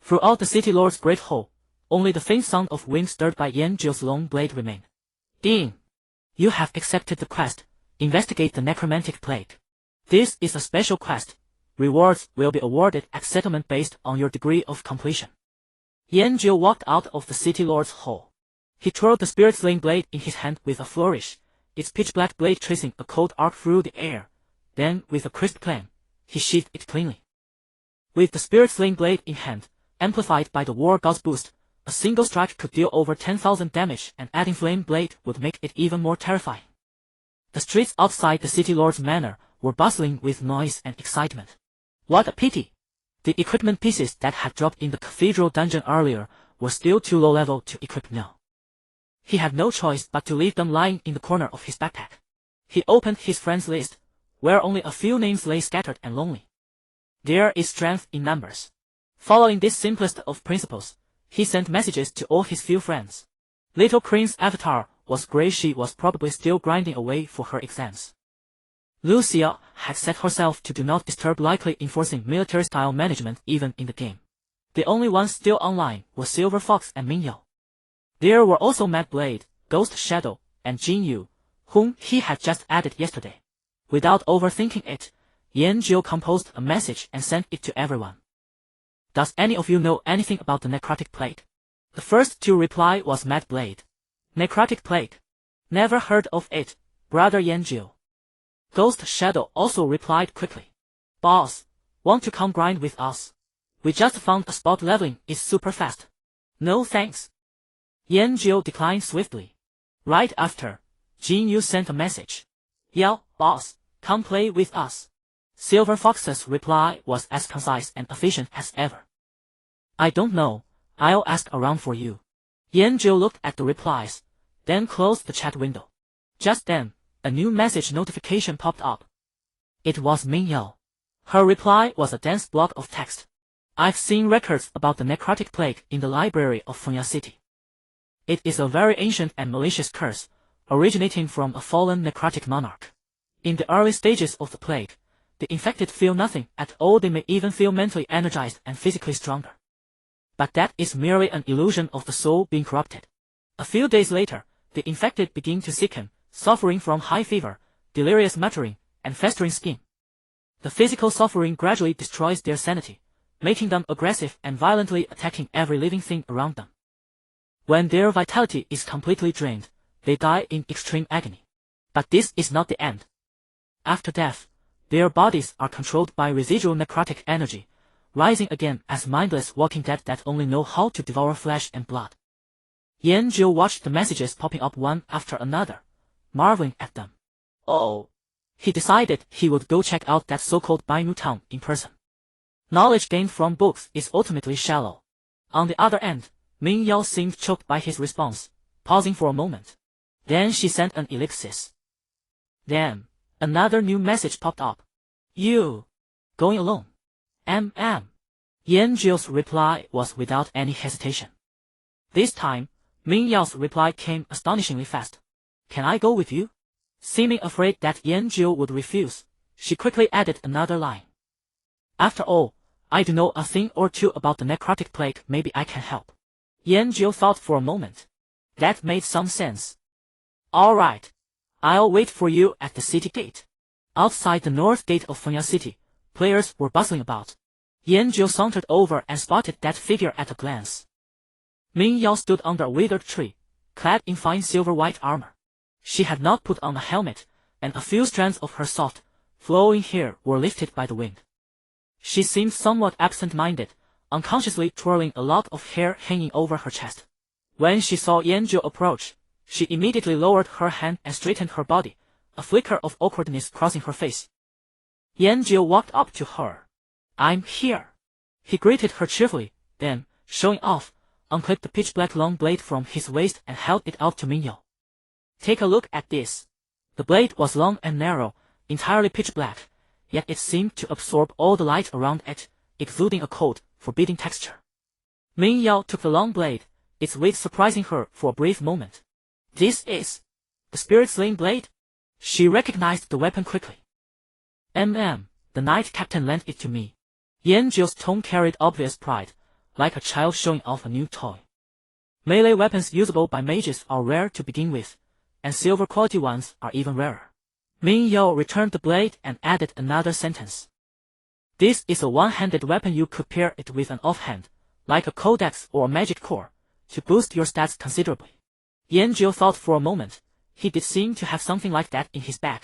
Throughout the city lord's great hall, only the faint sound of wind stirred by Yanjiu's long blade remained. "Ding! You have accepted the quest. Investigate the necromantic plague. This is a special quest. Rewards will be awarded at settlement based on your degree of completion." Yanjiu walked out of the city lord's hall. He twirled the spirit-slaying blade in his hand with a flourish, its pitch-black blade tracing a cold arc through the air. Then, with a crisp clang, he sheathed it cleanly. With the spirit-slaying blade in hand, amplified by the war god's boost, a single strike could deal over 10,000 damage, and adding flame blade would make it even more terrifying. The streets outside the city lord's manor were bustling with noise and excitement. What a pity! The equipment pieces that had dropped in the cathedral dungeon earlier were still too low level to equip now. He had no choice but to leave them lying in the corner of his backpack. He opened his friends list, where only a few names lay scattered and lonely. There is strength in numbers. Following this simplest of principles, he sent messages to all his few friends. Little Cream's avatar was gray. She was probably still grinding away for her exams. Lucia had set herself to do not disturb, likely enforcing military-style management even in the game. The only ones still online were Silver Fox and Mingyao. There were also Mad Blade, Ghost Shadow, and Jin Yu, whom he had just added yesterday. Without overthinking it, Yanjiu composed a message and sent it to everyone. "Does any of you know anything about the necrotic plague?" The first to reply was Mad Blade. "Necrotic plague? Never heard of it, brother Yanjiu." Ghost Shadow also replied quickly. "Boss, want to come grind with us? We just found a spot. Leveling is super fast." "No thanks." Yanjiu declined swiftly. Right after, Jin Yu sent a message. "Yeah, boss, come play with us." Silver Fox's reply was as concise and efficient as ever. "I don't know, I'll ask around for you." Yanjiu looked at the replies, then closed the chat window. Just then, a new message notification popped up. It was Mingyao. Her reply was a dense block of text. "I've seen records about the necrotic plague in the library of Fenya City. It is a very ancient and malicious curse, originating from a fallen necrotic monarch. In the early stages of the plague, the infected feel nothing at all. They may even feel mentally energized and physically stronger. But that is merely an illusion of the soul being corrupted. A few days later, the infected begin to sicken, suffering from high fever, delirious muttering, and festering skin. The physical suffering gradually destroys their sanity, making them aggressive and violently attacking every living thing around them. When their vitality is completely drained, they die in extreme agony. But this is not the end. After death, their bodies are controlled by residual necrotic energy, rising again as mindless walking dead that only know how to devour flesh and blood." Yanjiu watched the messages popping up one after another, marveling at them. Oh! He decided he would go check out that so-called Bainu town in person. Knowledge gained from books is ultimately shallow. On the other end, Mingyao seemed choked by his response, pausing for a moment. Then she sent an ellipsis. Then, another new message popped up. "You going alone?" Yanjiu's reply was without any hesitation. This time, Mingyao's reply came astonishingly fast. "Can I go with you?" Seeming afraid that Yanjiu would refuse, she quickly added another line. "After all, I do know a thing or two about the necrotic plague. Maybe I can help." Yanjiu thought for a moment. That made some sense. "All right. I'll wait for you at the city gate." Outside the north gate of Fenya City, players were bustling about. Yanjiu sauntered over and spotted that figure at a glance. Mingyao stood under a withered tree, clad in fine silver-white armor. She had not put on a helmet, and a few strands of her soft, flowing hair were lifted by the wind. She seemed somewhat absent-minded, unconsciously twirling a lock of hair hanging over her chest. When she saw Yanjiu approach, she immediately lowered her hand and straightened her body, a flicker of awkwardness crossing her face. Yanjiu walked up to her. "I'm here." He greeted her cheerfully, then, showing off, unclipped the pitch-black long blade from his waist and held it out to Mingyao. "Take a look at this." The blade was long and narrow, entirely pitch-black, yet it seemed to absorb all the light around it, exuding a cold, forbidding texture. Ming Yao took the long blade, its weight surprising her for a brief moment. This is the spirit-slaying blade? She recognized the weapon quickly. The knight captain lent it to me. Yanjiu's tone carried obvious pride, like a child showing off a new toy. Melee weapons usable by mages are rare to begin with, and silver quality ones are even rarer. Ming Yao returned the blade and added another sentence. This is a one-handed weapon. You could pair it with an offhand, like a codex or a magic core, to boost your stats considerably. Yanjiu thought for a moment. He did seem to have something like that in his bag.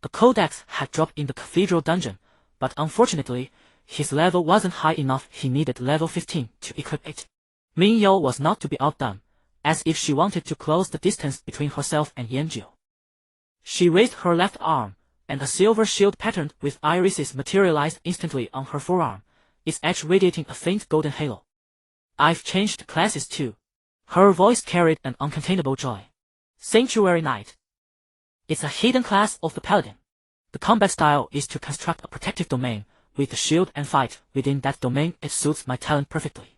The codex had dropped in the cathedral dungeon, but unfortunately, his level wasn't high enough. He needed level 15 to equip it. Ming Yao was not to be outdone, as if she wanted to close the distance between herself and Yanjiu. She raised her left arm, and a silver shield patterned with irises materialized instantly on her forearm, its edge radiating a faint golden halo. I've changed classes too. Her voice carried an uncontainable joy. Sanctuary Knight. It's a hidden class of the Paladin. The combat style is to construct a protective domain, with the shield and fight within that domain. It suits my talent perfectly.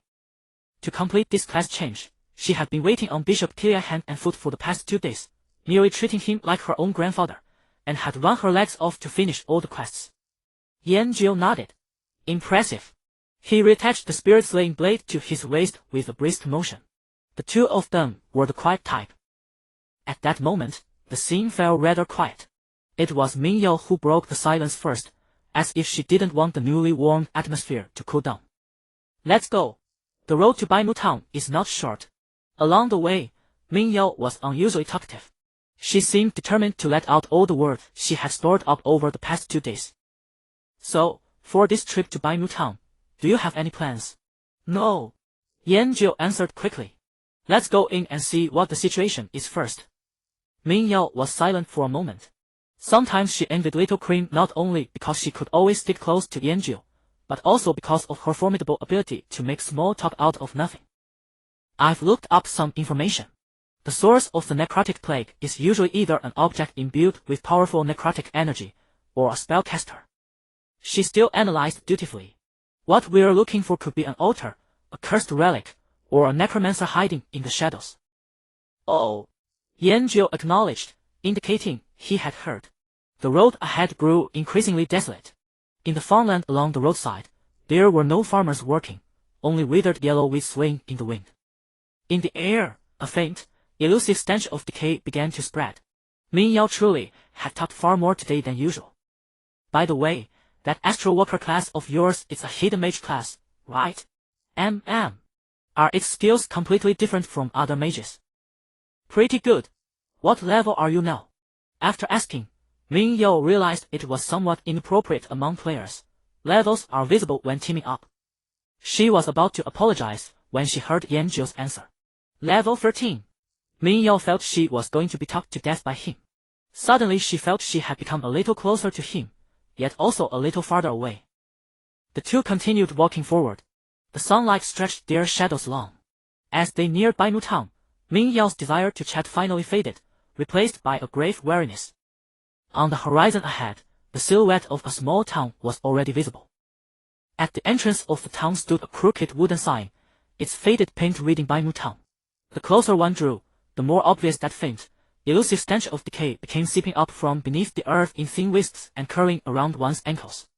To complete this class change, she had been waiting on Bishop Tilia hand and foot for the past 2 days, nearly treating him like her own grandfather, and had run her legs off to finish all the quests. Yanjiu nodded. Impressive. He reattached the spirit-slaying blade to his waist with a brisk motion. The two of them were the quiet type. At that moment, the scene fell rather quiet. It was Ming Yao who broke the silence first, as if she didn't want the newly warmed atmosphere to cool down. Let's go. The road to Baimu Town is not short. Along the way, Ming Yao was unusually talkative. She seemed determined to let out all the words she had stored up over the past 2 days. So, for this trip to Baimu Town, do you have any plans? No. Yanjiu answered quickly. Let's go in and see what the situation is first. Ming Yao was silent for a moment. Sometimes she envied Little Cream not only because she could always stick close to Yanjiu, but also because of her formidable ability to make small talk out of nothing. I've looked up some information. The source of the necrotic plague is usually either an object imbued with powerful necrotic energy, or a spellcaster. She still analyzed dutifully. What we're looking for could be an altar, a cursed relic, or a necromancer hiding in the shadows. Oh. Yanjiu acknowledged, indicating he had heard. The road ahead grew increasingly desolate. In the farmland along the roadside, there were no farmers working, only withered yellow weeds swaying in the wind. In the air, a faint, elusive stench of decay began to spread. Ming Yao truly had talked far more today than usual. By the way, that Astral Walker class of yours is a hidden mage class, right? Are its skills completely different from other mages? Pretty good. What level are you now? After asking, Ming Yao realized it was somewhat inappropriate among players. Levels are visible when teaming up. She was about to apologize when she heard Yanjiu's answer. Level 13. Ming Yao felt she was going to be talked to death by him. Suddenly she felt she had become a little closer to him, yet also a little farther away. The two continued walking forward. The sunlight stretched their shadows long. As they neared Baimu Town, Ming Yao's desire to chat finally faded, replaced by a grave weariness. On the horizon ahead, the silhouette of a small town was already visible. At the entrance of the town stood a crooked wooden sign, its faded paint reading Baimu Town. The closer one drew, the more obvious that faint, elusive stench of decay became seeping up from beneath the earth in thin wisps and curling around one's ankles.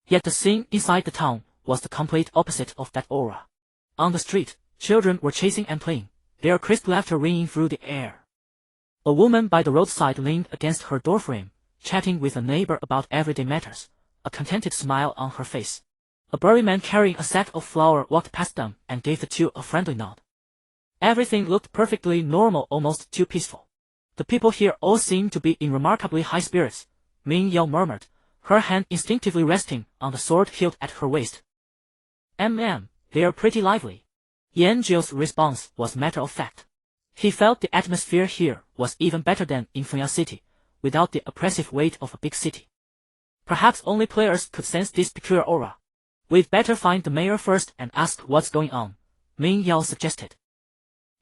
Yet the scene inside the town was the complete opposite of that aura. On the street, children were chasing and playing, their crisp laughter ringing through the air. A woman by the roadside leaned against her doorframe, chatting with a neighbor about everyday matters, a contented smile on her face. A burly man carrying a sack of flour walked past them and gave the two a friendly nod. Everything looked perfectly normal, almost too peaceful. The people here all seemed to be in remarkably high spirits, Ming Yao murmured, her hand instinctively resting on the sword hilt at her waist. They're pretty lively. Yanjiu's response was matter of fact. He felt the atmosphere here was even better than in Fenya City, without the oppressive weight of a big city. Perhaps only players could sense this peculiar aura. We'd better find the mayor first and ask what's going on, Ming Yao suggested.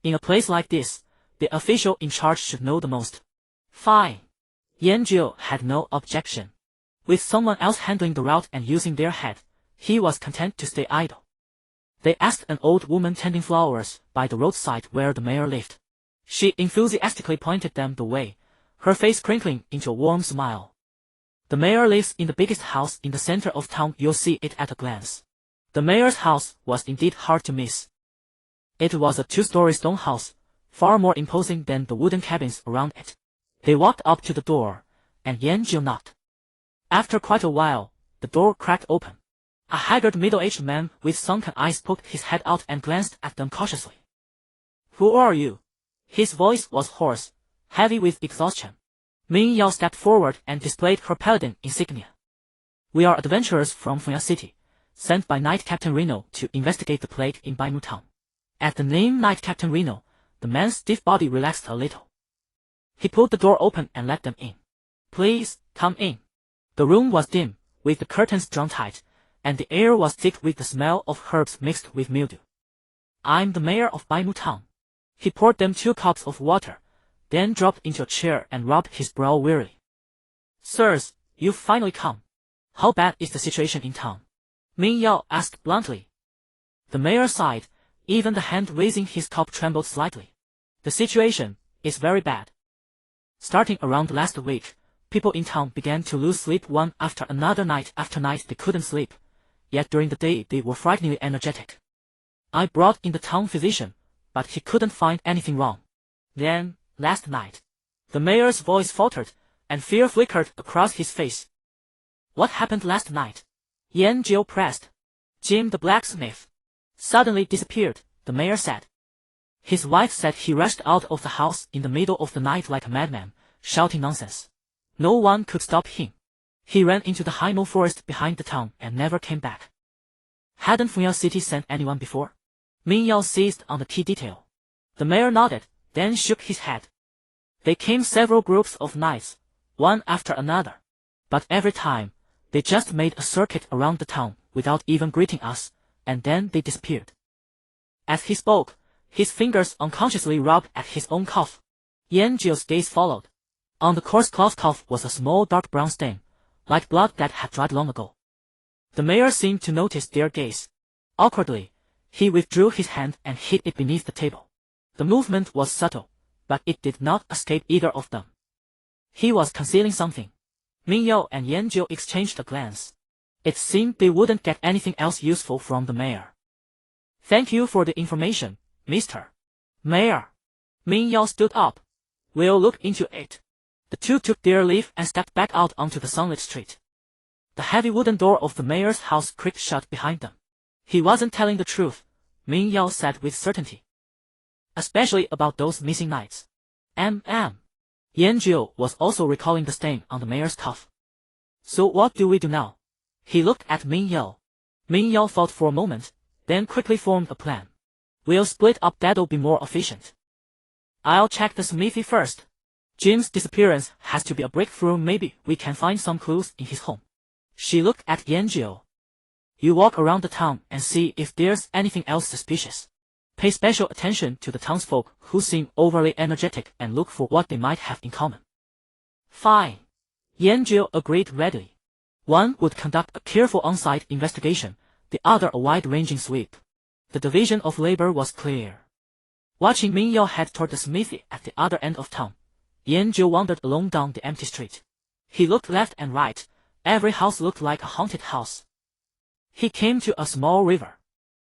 In a place like this, the official in charge should know the most. Fine. Yanjiu had no objection. With someone else handling the route and using their head, he was content to stay idle. They asked an old woman tending flowers by the roadside where the mayor lived. She enthusiastically pointed them the way, her face crinkling into a warm smile. The mayor lives in the biggest house in the center of town. You'll see it at a glance. The mayor's house was indeed hard to miss. It was a 2-story stone house, far more imposing than the wooden cabins around it. They walked up to the door, and Yan-Jiu knocked. After quite a while, the door cracked open. A haggard middle-aged man with sunken eyes poked his head out and glanced at them cautiously. "Who are you?" His voice was hoarse, heavy with exhaustion. Ming Yao stepped forward and displayed her paladin insignia. "We are adventurers from Funya City, sent by Knight Captain Reno to investigate the plague in Baimu Town." At the name Knight Captain Reno, the man's stiff body relaxed a little. He pulled the door open and let them in. "Please, come in." The room was dim, with the curtains drawn tight, and the air was thick with the smell of herbs mixed with mildew. "I'm the mayor of Baimu Town." He poured them 2 cups of water, then dropped into a chair and rubbed his brow wearily. "Sirs, you've finally come. How bad is the situation in town?" Ming Yao asked bluntly. The mayor sighed, even the hand raising his cup trembled slightly. "The situation is very bad. Starting around last week, people in town began to lose sleep one after another. Night after night they couldn't sleep, yet during the day they were frighteningly energetic. I brought in the town physician, but he couldn't find anything wrong. Then, last night..." The mayor's voice faltered, and fear flickered across his face. "What happened last night?" Yan-Jiu pressed. "Jim the blacksmith suddenly disappeared," the mayor said. His wife said he rushed out of the house in the middle of the night like a madman, shouting nonsense. No one could stop him. He ran into the Haimo forest behind the town and never came back. "Hadn't Funya City sent anyone before?" Ming Yao seized on the key detail. The mayor nodded, then shook his head. "They came several groups of knights, one after another. But every time, they just made a circuit around the town without even greeting us, and then they disappeared." As he spoke, his fingers unconsciously rubbed at his own cuff. Yan-Jiu's gaze followed. On the coarse cloth cuff was a small dark brown stain, like blood that had dried long ago. The mayor seemed to notice their gaze. Awkwardly, he withdrew his hand and hid it beneath the table. The movement was subtle, but it did not escape either of them. He was concealing something. Ming Yao and Yan-Jiu exchanged a glance. It seemed they wouldn't get anything else useful from the mayor. "Thank you for the information, Mr. Mayor." Ming Yao stood up. "We'll look into it." The two took their leave and stepped back out onto the sunlit street. The heavy wooden door of the mayor's house creaked shut behind them. "He wasn't telling the truth," Ming Yao said with certainty. "Especially about those missing knights." Yan-Jiu was also recalling the stain on the mayor's cuff. "So what do we do now?" He looked at Ming Yao. Ming Yao thought for a moment, then quickly formed a plan. "We'll split up, that'll be more efficient. I'll check the smithy first. Jim's disappearance has to be a breakthrough. Maybe we can find some clues in his home." She looked at Yan-Jiu. "You walk around the town and see if there's anything else suspicious. Pay special attention to the townsfolk who seem overly energetic and look for what they might have in common." "Fine." Yan-Jiu agreed readily. One would conduct a careful on-site investigation, the other a wide-ranging sweep. The division of labor was clear. Watching Ming Yao head toward the smithy at the other end of town, Yan-Jiu wandered alone down the empty street. He looked left and right. Every house looked like a haunted house. He came to a small river.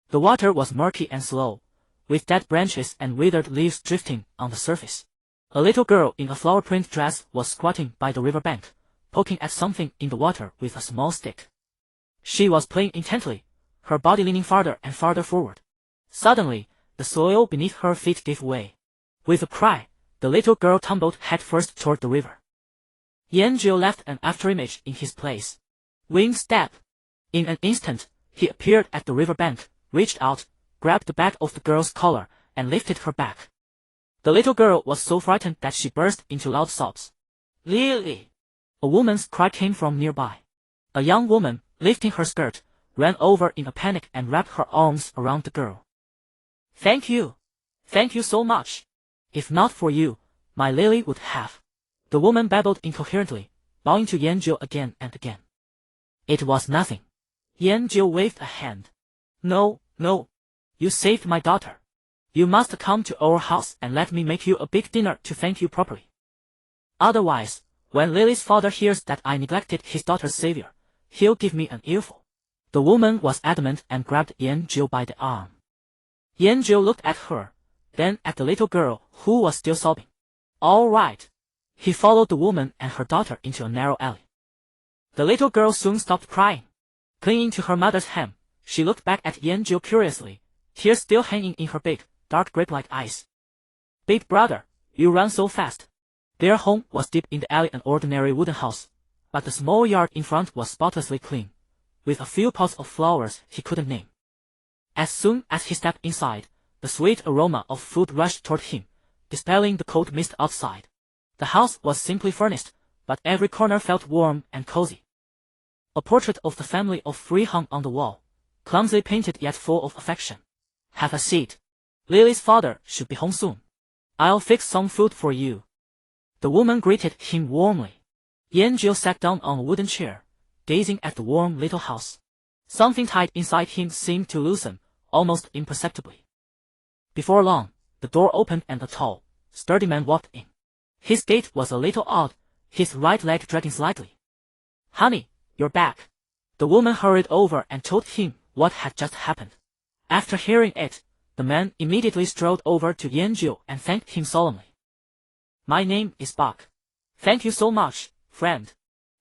The water was murky and slow, with dead branches and withered leaves drifting on the surface. A little girl in a flower-print dress was squatting by the riverbank, poking at something in the water with a small stick. She was playing intently, her body leaning farther and farther forward. Suddenly, the soil beneath her feet gave way. With a cry, the little girl tumbled headfirst toward the river. Yan-Jiu left an afterimage in his place. Winged step. In an instant, he appeared at the riverbank, reached out, grabbed the back of the girl's collar, and lifted her back. The little girl was so frightened that she burst into loud sobs. "Lily!" A woman's cry came from nearby. A young woman, lifting her skirt, ran over in a panic and wrapped her arms around the girl. "Thank you. Thank you so much. If not for you, my Lily would have..." The woman babbled incoherently, bowing to Yan-Jiu again and again. It was nothing. Yanjiu waved a hand. No, no. You saved my daughter. You must come to our house and let me make you a big dinner to thank you properly. Otherwise, when Lily's father hears that I neglected his daughter's savior, he'll give me an earful. The woman was adamant and grabbed Yanjiu by the arm. Yanjiu looked at her, then at the little girl who was still sobbing. All right. He followed the woman and her daughter into a narrow alley. The little girl soon stopped crying. Clinging to her mother's hem, she looked back at Yanjiu curiously, tears still hanging in her big, dark grape-like eyes. Big brother, you run so fast. Their home was deep in the alley, an ordinary wooden house, but the small yard in front was spotlessly clean, with a few pots of flowers he couldn't name. As soon as he stepped inside, the sweet aroma of food rushed toward him, dispelling the cold mist outside. The house was simply furnished, but every corner felt warm and cozy. A portrait of the family of three hung on the wall, clumsily painted yet full of affection. Have a seat. Lily's father should be home soon. I'll fix some food for you. The woman greeted him warmly. Yanjiu sat down on a wooden chair, gazing at the warm little house. Something tight inside him seemed to loosen, almost imperceptibly. Before long, the door opened and a tall, sturdy man walked in. His gait was a little odd, his right leg dragging slightly. Honey, you're back. The woman hurried over and told him what had just happened. After hearing it, the man immediately strolled over to Yanjiu and thanked him solemnly. My name is Bak. Thank you so much, friend.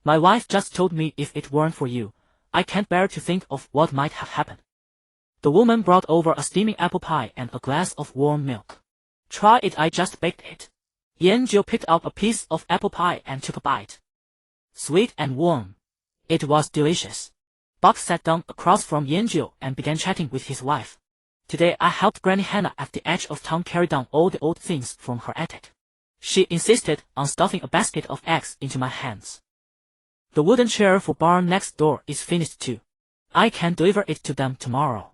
My wife just told me if it weren't for you, I can't bear to think of what might have happened. The woman brought over a steaming apple pie and a glass of warm milk. Try it, I just baked it. Yanjiu picked up a piece of apple pie and took a bite. Sweet and warm. It was delicious. Bak sat down across from Yanjiu and began chatting with his wife. Today I helped Granny Hannah at the edge of town carry down all the old things from her attic. She insisted on stuffing a basket of eggs into my hands. The wooden chair for barn next door is finished too. I can deliver it to them tomorrow.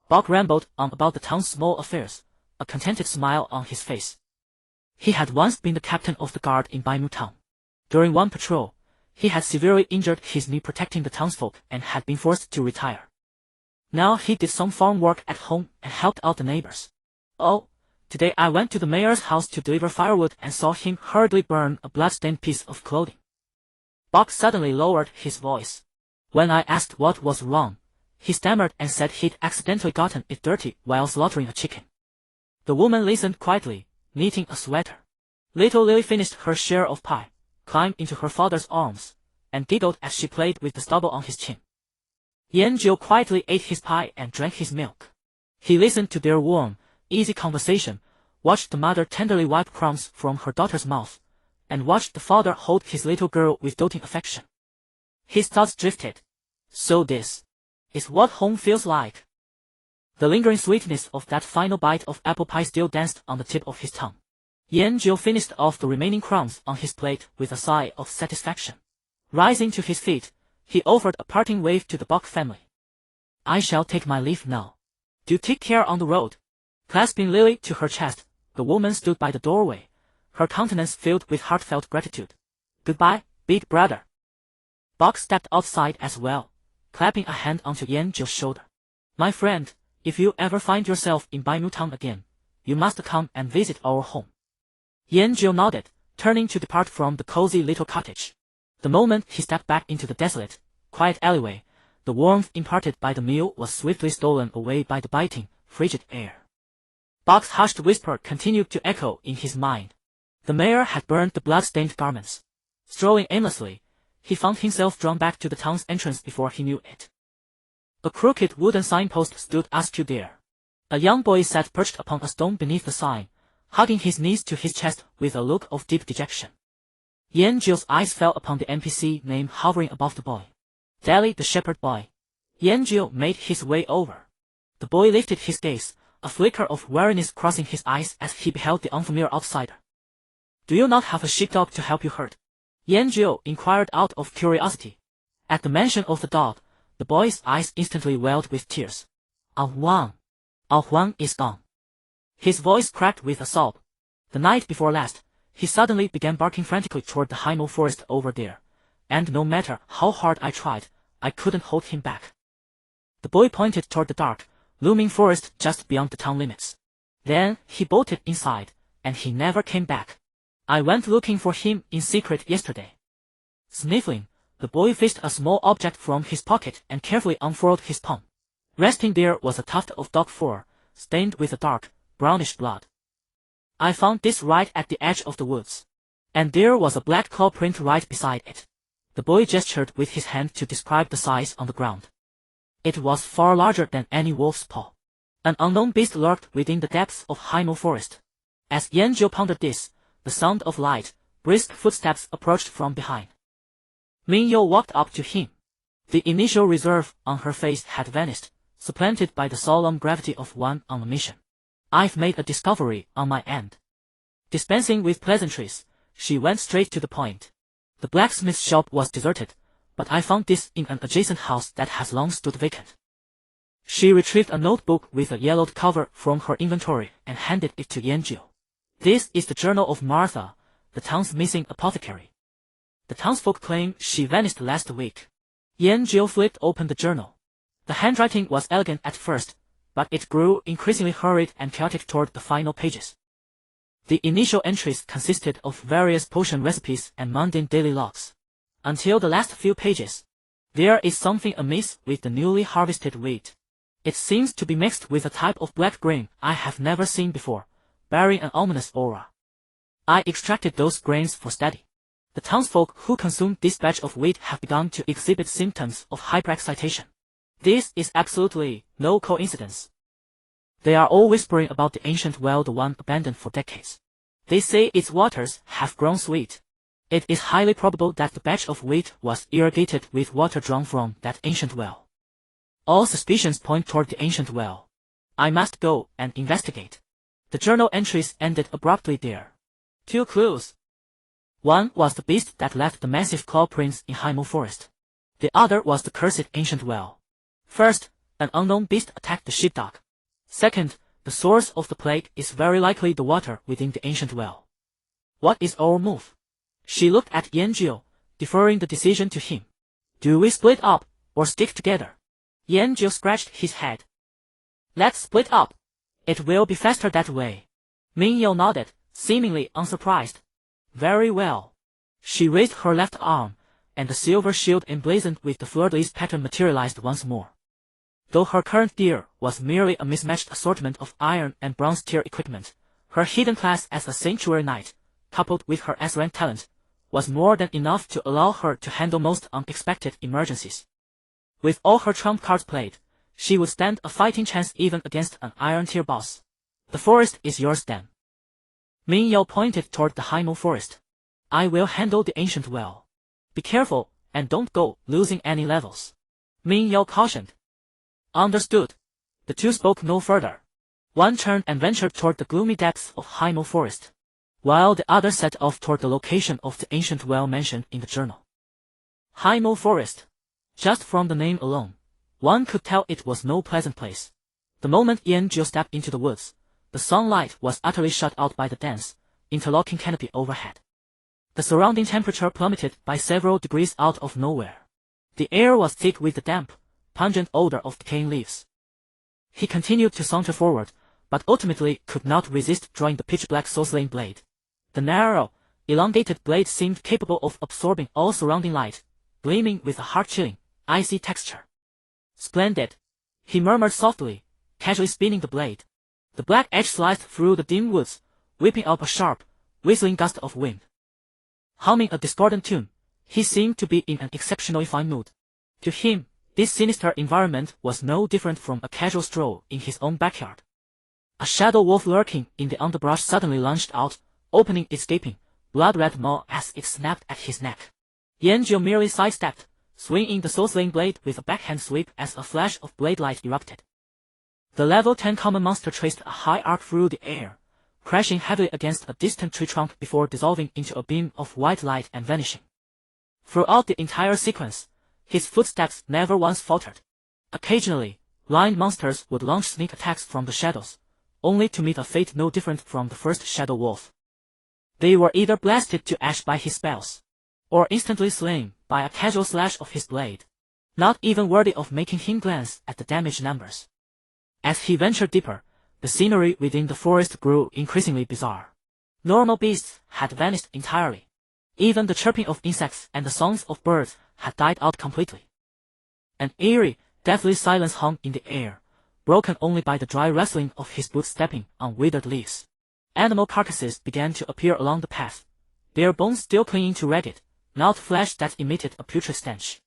Bak rambled on about the town's small affairs, a contented smile on his face. He had once been the captain of the guard in Baimu town. During one patrol, he had severely injured his knee protecting the townsfolk and had been forced to retire. Now he did some farm work at home and helped out the neighbors. Oh, today I went to the mayor's house to deliver firewood and saw him hurriedly burn a blood-stained piece of clothing. Bak suddenly lowered his voice. When I asked what was wrong, he stammered and said he'd accidentally gotten it dirty while slaughtering a chicken. The woman listened quietly, knitting a sweater. Little Lily finished her share of pie, climbed into her father's arms, and giggled as she played with the stubble on his chin. Yanjiu quietly ate his pie and drank his milk. He listened to their warm, easy conversation, watched the mother tenderly wipe crumbs from her daughter's mouth, and watched the father hold his little girl with doting affection. His thoughts drifted. So this is what home feels like. The lingering sweetness of that final bite of apple pie still danced on the tip of his tongue. Yanjiu finished off the remaining crumbs on his plate with a sigh of satisfaction. Rising to his feet, he offered a parting wave to the Bak family. I shall take my leave now. Do take care on the road. Clasping Lily to her chest, the woman stood by the doorway, her countenance filled with heartfelt gratitude. Goodbye, big brother. Bak stepped outside as well, clapping a hand onto Yanjiu's shoulder. My friend, if you ever find yourself in Baimu town again, you must come and visit our home. Yanjiu nodded, turning to depart from the cozy little cottage. The moment he stepped back into the desolate, quiet alleyway, the warmth imparted by the meal was swiftly stolen away by the biting, frigid air. Bak's hushed whisper continued to echo in his mind. The mayor had burned the blood-stained garments. Strolling aimlessly, he found himself drawn back to the town's entrance before he knew it. A crooked wooden signpost stood askew there. A young boy sat perched upon a stone beneath the sign, hugging his knees to his chest with a look of deep dejection. Yanjiu's eyes fell upon the NPC name hovering above the boy. Dali the shepherd boy. Yanjiu made his way over. The boy lifted his gaze, a flicker of weariness crossing his eyes as he beheld the unfamiliar outsider. Do you not have a sheepdog to help you herd? Yanjiu inquired out of curiosity. At the mention of the dog, the boy's eyes instantly welled with tears. Ah Huang is gone. His voice cracked with a sob. The night before last, he suddenly began barking frantically toward the Haimo forest over there, and no matter how hard I tried, I couldn't hold him back. The boy pointed toward the dark, looming forest just beyond the town limits. Then he bolted inside, and he never came back. I went looking for him in secret yesterday. Sniffling, the boy fished a small object from his pocket and carefully unfurled his palm. Resting there was a tuft of dog fur, stained with a dark, brownish blood. I found this right at the edge of the woods. And there was a black claw print right beside it. The boy gestured with his hand to describe the size on the ground. It was far larger than any wolf's paw. An unknown beast lurked within the depths of Hymo Forest. As Yanjiu pondered this, the sound of light, brisk footsteps approached from behind. Mingyou walked up to him. The initial reserve on her face had vanished, supplanted by the solemn gravity of one on a mission. I've made a discovery on my end. Dispensing with pleasantries, she went straight to the point. The blacksmith's shop was deserted, but I found this in an adjacent house that has long stood vacant. She retrieved a notebook with a yellowed cover from her inventory and handed it to Yanjiu. This is the journal of Martha, the town's missing apothecary. The townsfolk claim she vanished last week. Yanjiu flipped open the journal. The handwriting was elegant at first, but it grew increasingly hurried and chaotic toward the final pages. The initial entries consisted of various potion recipes and mundane daily logs. Until the last few pages. There is something amiss with the newly harvested wheat. It seems to be mixed with a type of black grain I have never seen before, bearing an ominous aura. I extracted those grains for study. The townsfolk who consume this batch of wheat have begun to exhibit symptoms of hyperexcitation. This is absolutely no coincidence. They are all whispering about the ancient well, the one abandoned for decades. They say its waters have grown sweet. It is highly probable that the batch of wheat was irrigated with water drawn from that ancient well. All suspicions point toward the ancient well. I must go and investigate. The journal entries ended abruptly there. 2 clues. One was the beast that left the massive claw prints in Hymo Forest. The other was the cursed ancient well. First, an unknown beast attacked the sheepdog. Second, the source of the plague is very likely the water within the ancient well. What is our move? She looked at Yanjiu, deferring the decision to him. Do we split up, or stick together? Yanjiu scratched his head. Let's split up. It will be faster that way. Mingyou nodded, seemingly unsurprised. Very well. She raised her left arm, and the silver shield emblazoned with the fleur-de-lis pattern materialized once more. Though her current gear was merely a mismatched assortment of iron and bronze tier equipment, her hidden class as a sanctuary knight, coupled with her S-rank talent, was more than enough to allow her to handle most unexpected emergencies. With all her trump cards played, she would stand a fighting chance even against an iron tier boss. The forest is yours then. Mingyou pointed toward the Hymo Forest. I will handle the ancient well. Be careful, and don't go losing any levels. Mingyou cautioned. Understood. The two spoke no further. One turned and ventured toward the gloomy depths of Hymo Forest, while the other set off toward the location of the ancient well mentioned in the journal. Hymo Forest. Just from the name alone, one could tell it was no pleasant place. The moment Yanjiu stepped into the woods, the sunlight was utterly shut out by the dense, interlocking canopy overhead. The surrounding temperature plummeted by several degrees out of nowhere. The air was thick with the damp, pungent odor of decaying leaves. He continued to saunter forward, but ultimately could not resist drawing the pitch-black soul-slaying blade. The narrow, elongated blade seemed capable of absorbing all surrounding light, gleaming with a heart-chilling, icy texture. Splendid, he murmured softly, casually spinning the blade. The black edge sliced through the dim woods, whipping up a sharp, whistling gust of wind. Humming a discordant tune, he seemed to be in an exceptionally fine mood. To him, this sinister environment was no different from a casual stroll in his own backyard. A shadow wolf lurking in the underbrush suddenly lunged out, opening its gaping, blood-red maw as it snapped at his neck. Yanjiu merely sidestepped, swinging the soul-slaying blade with a backhand sweep as a flash of blade light erupted. The level 10 common monster traced a high arc through the air, crashing heavily against a distant tree trunk before dissolving into a beam of white light and vanishing. Throughout the entire sequence, his footsteps never once faltered. Occasionally, blind monsters would launch sneak attacks from the shadows, only to meet a fate no different from the first shadow wolf. They were either blasted to ash by his spells, or instantly slain by a casual slash of his blade. not even worthy of making him glance at the damage numbers. As he ventured deeper, the scenery within the forest grew increasingly bizarre. Normal beasts had vanished entirely. Even the chirping of insects and the songs of birds had died out completely. An eerie, deathly silence hung in the air, broken only by the dry rustling of his boots stepping on withered leaves. Animal carcasses began to appear along the path, their bones still clinging to ragged, gnawed flesh that emitted a putrid stench.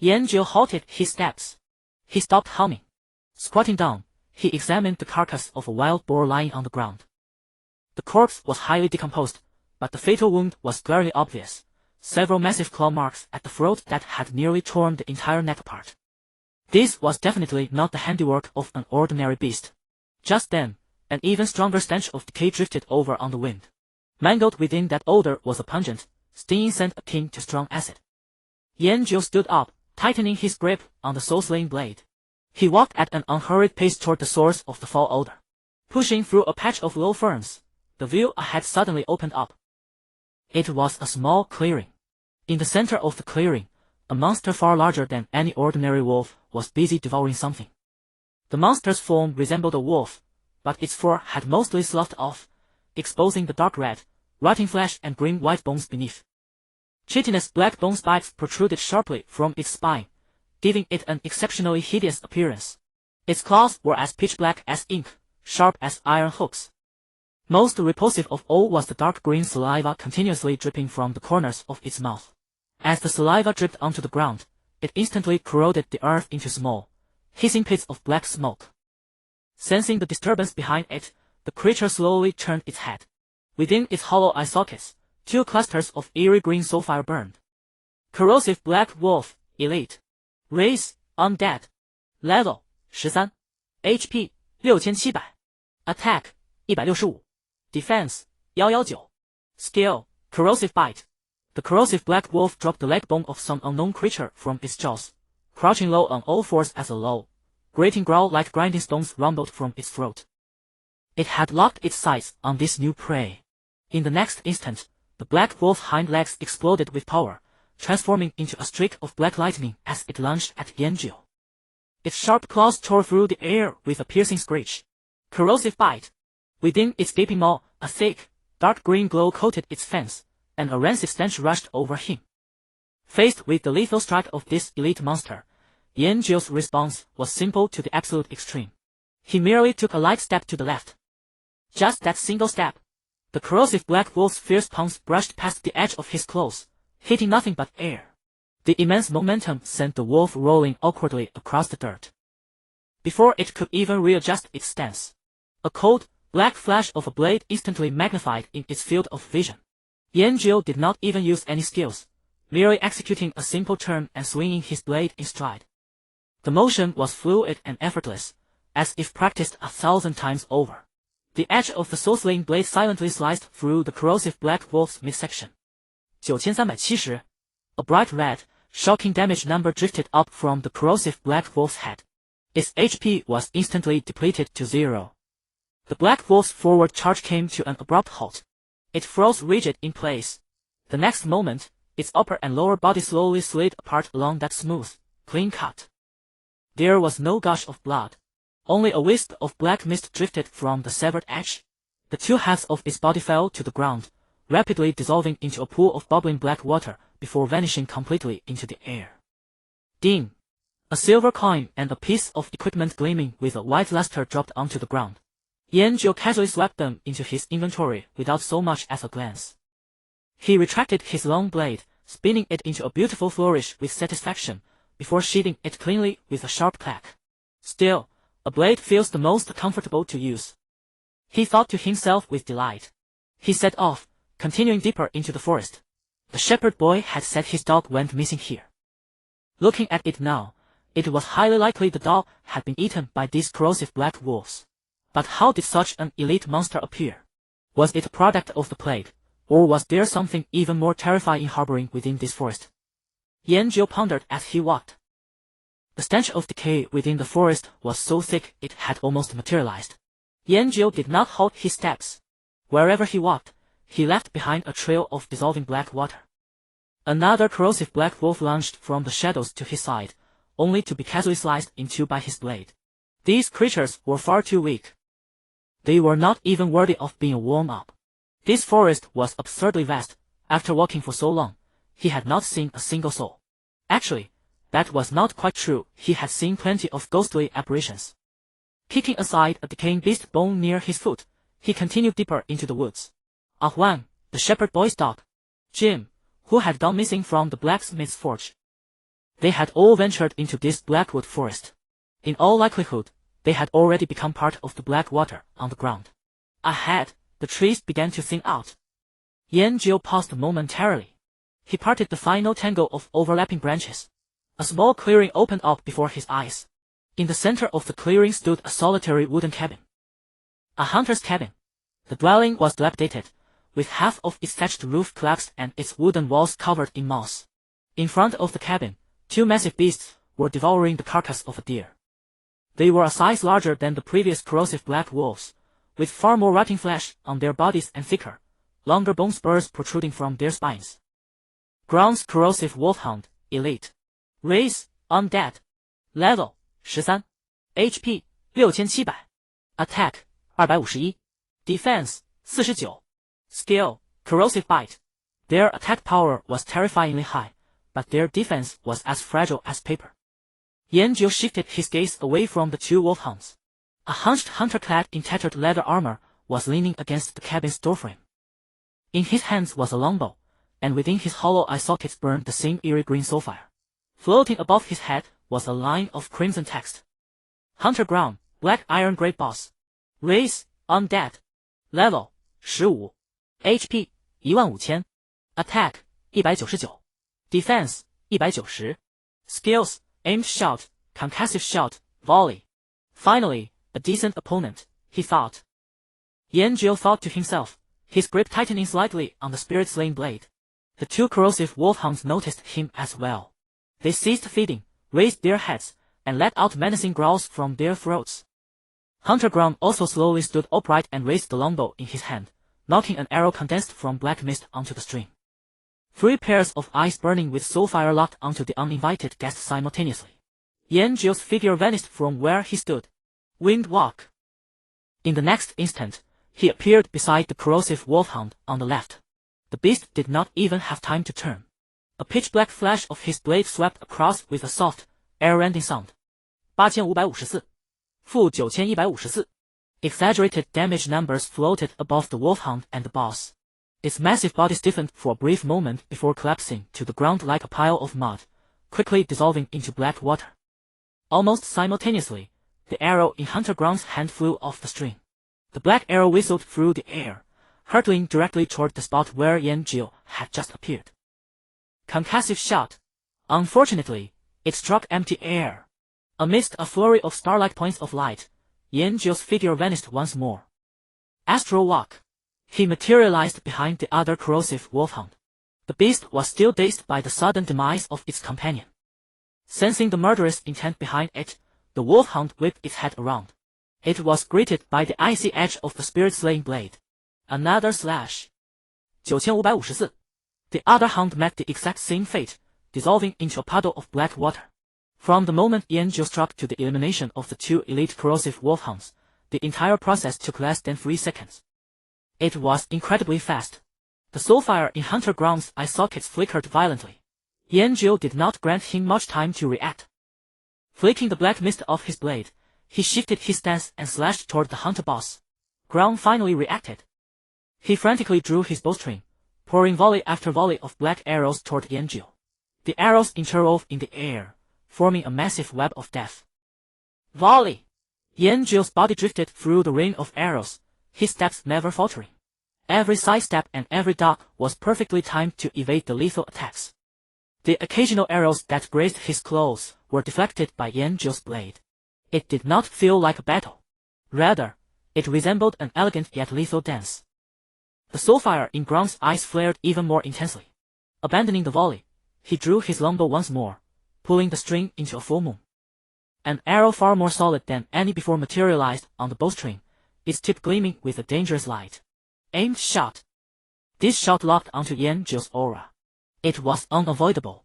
Yanjiu halted his steps. He stopped humming. Squatting down, he examined the carcass of a wild boar lying on the ground. The corpse was highly decomposed, but the fatal wound was glaringly obvious, several massive claw marks at the throat that had nearly torn the entire neck apart. This was definitely not the handiwork of an ordinary beast. Just then, an even stronger stench of decay drifted over on the wind. Mangled within that odor was a pungent, stinging scent akin to strong acid. Yanjiu stood up, tightening his grip on the soul-slaying blade. He walked at an unhurried pace toward the source of the foul odor. Pushing through a patch of low ferns, the view ahead suddenly opened up. It was a small clearing. In the center of the clearing, a monster far larger than any ordinary wolf was busy devouring something. The monster's form resembled a wolf, but its fur had mostly sloughed off, exposing the dark red, rotting flesh and grim white bones beneath. Chitinous black bone spikes protruded sharply from its spine, giving it an exceptionally hideous appearance. Its claws were as pitch black as ink, sharp as iron hooks. Most repulsive of all was the dark green saliva continuously dripping from the corners of its mouth. As the saliva dripped onto the ground, it instantly corroded the earth into small, hissing pits of black smoke. Sensing the disturbance behind it, the creature slowly turned its head. Within its hollow eye sockets, 2 clusters of eerie green soulfire burned. Corrosive Black Wolf, Elite. Race, Undead. Level, 13. HP, 6700. Attack, 165. Defense, 119. Skill, Corrosive Bite. The corrosive black wolf dropped the leg bone of some unknown creature from its jaws, crouching low on all fours as a low, grating growl like grinding stones rumbled from its throat. It had locked its sights on this new prey. In the next instant, the black wolf's hind legs exploded with power, transforming into a streak of black lightning as it lunged at Yanjiu. Its sharp claws tore through the air with a piercing screech. Corrosive Bite. Within its gaping maw, a thick, dark green glow coated its fangs, and a rancid stench rushed over him. Faced with the lethal strike of this elite monster, Yanjiu's response was simple to the absolute extreme. He merely took a light step to the left. Just that single step. The corrosive black wolf's fierce pounce brushed past the edge of his claws, hitting nothing but air. The immense momentum sent the wolf rolling awkwardly across the dirt. Before it could even readjust its stance, a cold, black flash of a blade instantly magnified in its field of vision. Yanjiu did not even use any skills, merely executing a simple turn and swinging his blade in stride. The motion was fluid and effortless, as if practiced 1,000 times over. The edge of the soul-slaying blade silently sliced through the corrosive black wolf's midsection. 9370. A bright red, shocking damage number drifted up from the corrosive black wolf's head. Its HP was instantly depleted to 0. The black wolf's forward charge came to an abrupt halt. It froze rigid in place. The next moment, its upper and lower body slowly slid apart along that smooth, clean cut. There was no gush of blood. Only a wisp of black mist drifted from the severed edge. The 2 halves of its body fell to the ground, rapidly dissolving into a pool of bubbling black water before vanishing completely into the air. Ding! A silver coin and a piece of equipment gleaming with a white luster dropped onto the ground. Yanjiu casually swept them into his inventory without so much as a glance. He retracted his long blade, spinning it into a beautiful flourish with satisfaction, before sheathing it cleanly with a sharp clack. Still, a blade feels the most comfortable to use. He thought to himself with delight. He set off, continuing deeper into the forest. The shepherd boy had said his dog went missing here. Looking at it now, it was highly likely the dog had been eaten by these corrosive black wolves. But how did such an elite monster appear? Was it a product of the plague, or was there something even more terrifying harboring within this forest? Yanjiu pondered as he walked. The stench of decay within the forest was so thick it had almost materialized. Yanjiu did not halt his steps. Wherever he walked, he left behind a trail of dissolving black water. Another corrosive black wolf lunged from the shadows to his side, only to be casually sliced into by his blade. These creatures were far too weak. They were not even worthy of being warmed up. This forest was absurdly vast. After walking for so long, he had not seen a single soul. Actually, that was not quite true. He had seen plenty of ghostly apparitions. Kicking aside a decaying beast bone near his foot, he continued deeper into the woods. Ah Huan, the shepherd boy's dog, Jim, who had gone missing from the blacksmith's forge. They had all ventured into this blackwood forest. In all likelihood, they had already become part of the black water on the ground. Ahead, the trees began to thin out. Yanjiu paused momentarily. He parted the final tangle of overlapping branches. A small clearing opened up before his eyes. In the center of the clearing stood a solitary wooden cabin. A hunter's cabin. The dwelling was dilapidated, with half of its thatched roof collapsed and its wooden walls covered in moss. In front of the cabin, two massive beasts were devouring the carcass of a deer. They were a size larger than the previous corrosive black wolves, with far more rotting flesh on their bodies and thicker, longer bone spurs protruding from their spines. Ground's corrosive wolfhound, elite. Race, undead. Level, 13. HP, 6700. Attack, 251. Defense, 49. Skill, corrosive bite. Their attack power was terrifyingly high, but their defense was as fragile as paper. Yanjiu shifted his gaze away from the two wolfhounds. A hunched hunter clad in tattered leather armor was leaning against the cabin's doorframe. In his hands was a longbow, and within his hollow eye sockets burned the same eerie green sapphire. Floating above his head was a line of crimson text. Hunter Ground, Black Iron Great Boss. Race, undead. Level, 15. HP, 15000. Attack, 199. Defense, 190. Skills, aimed shot, concussive shot, volley. Finally, a decent opponent, he thought. Yanjiu thought to himself, his grip tightening slightly on the spirit-slain blade. The two corrosive wolfhounds noticed him as well. They ceased feeding, raised their heads, and let out menacing growls from their throats. Hunter Ground also slowly stood upright and raised the longbow in his hand, knocking an arrow condensed from black mist onto the string. 3 pairs of eyes burning with soulfire locked onto the uninvited guest simultaneously. Yanjiu's figure vanished from where he stood. Wind walk. In the next instant, he appeared beside the corrosive wolfhound on the left. The beast did not even have time to turn. A pitch-black flash of his blade swept across with a soft, air-rending sound. 8554. -9154. Exaggerated damage numbers floated above the wolfhound and the boss. Its massive body stiffened for a brief moment before collapsing to the ground like a pile of mud, quickly dissolving into black water. Almost simultaneously, the arrow in Hunter Ground's hand flew off the string. The black arrow whistled through the air, hurtling directly toward the spot where Yanjiu had just appeared. Concussive shot. Unfortunately, it struck empty air. Amidst a flurry of star-like points of light, Yanjiu's figure vanished once more. Astral walk. He materialized behind the other corrosive wolfhound. The beast was still dazed by the sudden demise of its companion. Sensing the murderous intent behind it, the wolfhound whipped its head around. It was greeted by the icy edge of the spirit-slaying blade. Another slash. 9554. The other hound met the exact same fate, dissolving into a puddle of black water. From the moment Yanjiu struck to the elimination of the two elite corrosive wolfhounds, the entire process took less than 3 seconds. It was incredibly fast. The soulfire in Hunter Ground's eye sockets flickered violently. Yanjiu did not grant him much time to react. Flicking the black mist off his blade, he shifted his stance and slashed toward the hunter boss. Ground finally reacted. He frantically drew his bowstring, pouring volley after volley of black arrows toward Yanjiu. The arrows interwove in the air, forming a massive web of death. Volley! Yanjiu's body drifted through the rain of arrows, his steps never faltering. Every sidestep and every duck was perfectly timed to evade the lethal attacks. The occasional arrows that grazed his clothes were deflected by Yanjiu's blade. It did not feel like a battle. Rather, it resembled an elegant yet lethal dance. The soulfire in Ground's eyes flared even more intensely. Abandoning the volley, he drew his longbow once more, pulling the string into a full moon. An arrow far more solid than any before materialized on the bowstring, its tip gleaming with a dangerous light. Aimed shot. This shot locked onto Yanjiu's aura. It was unavoidable.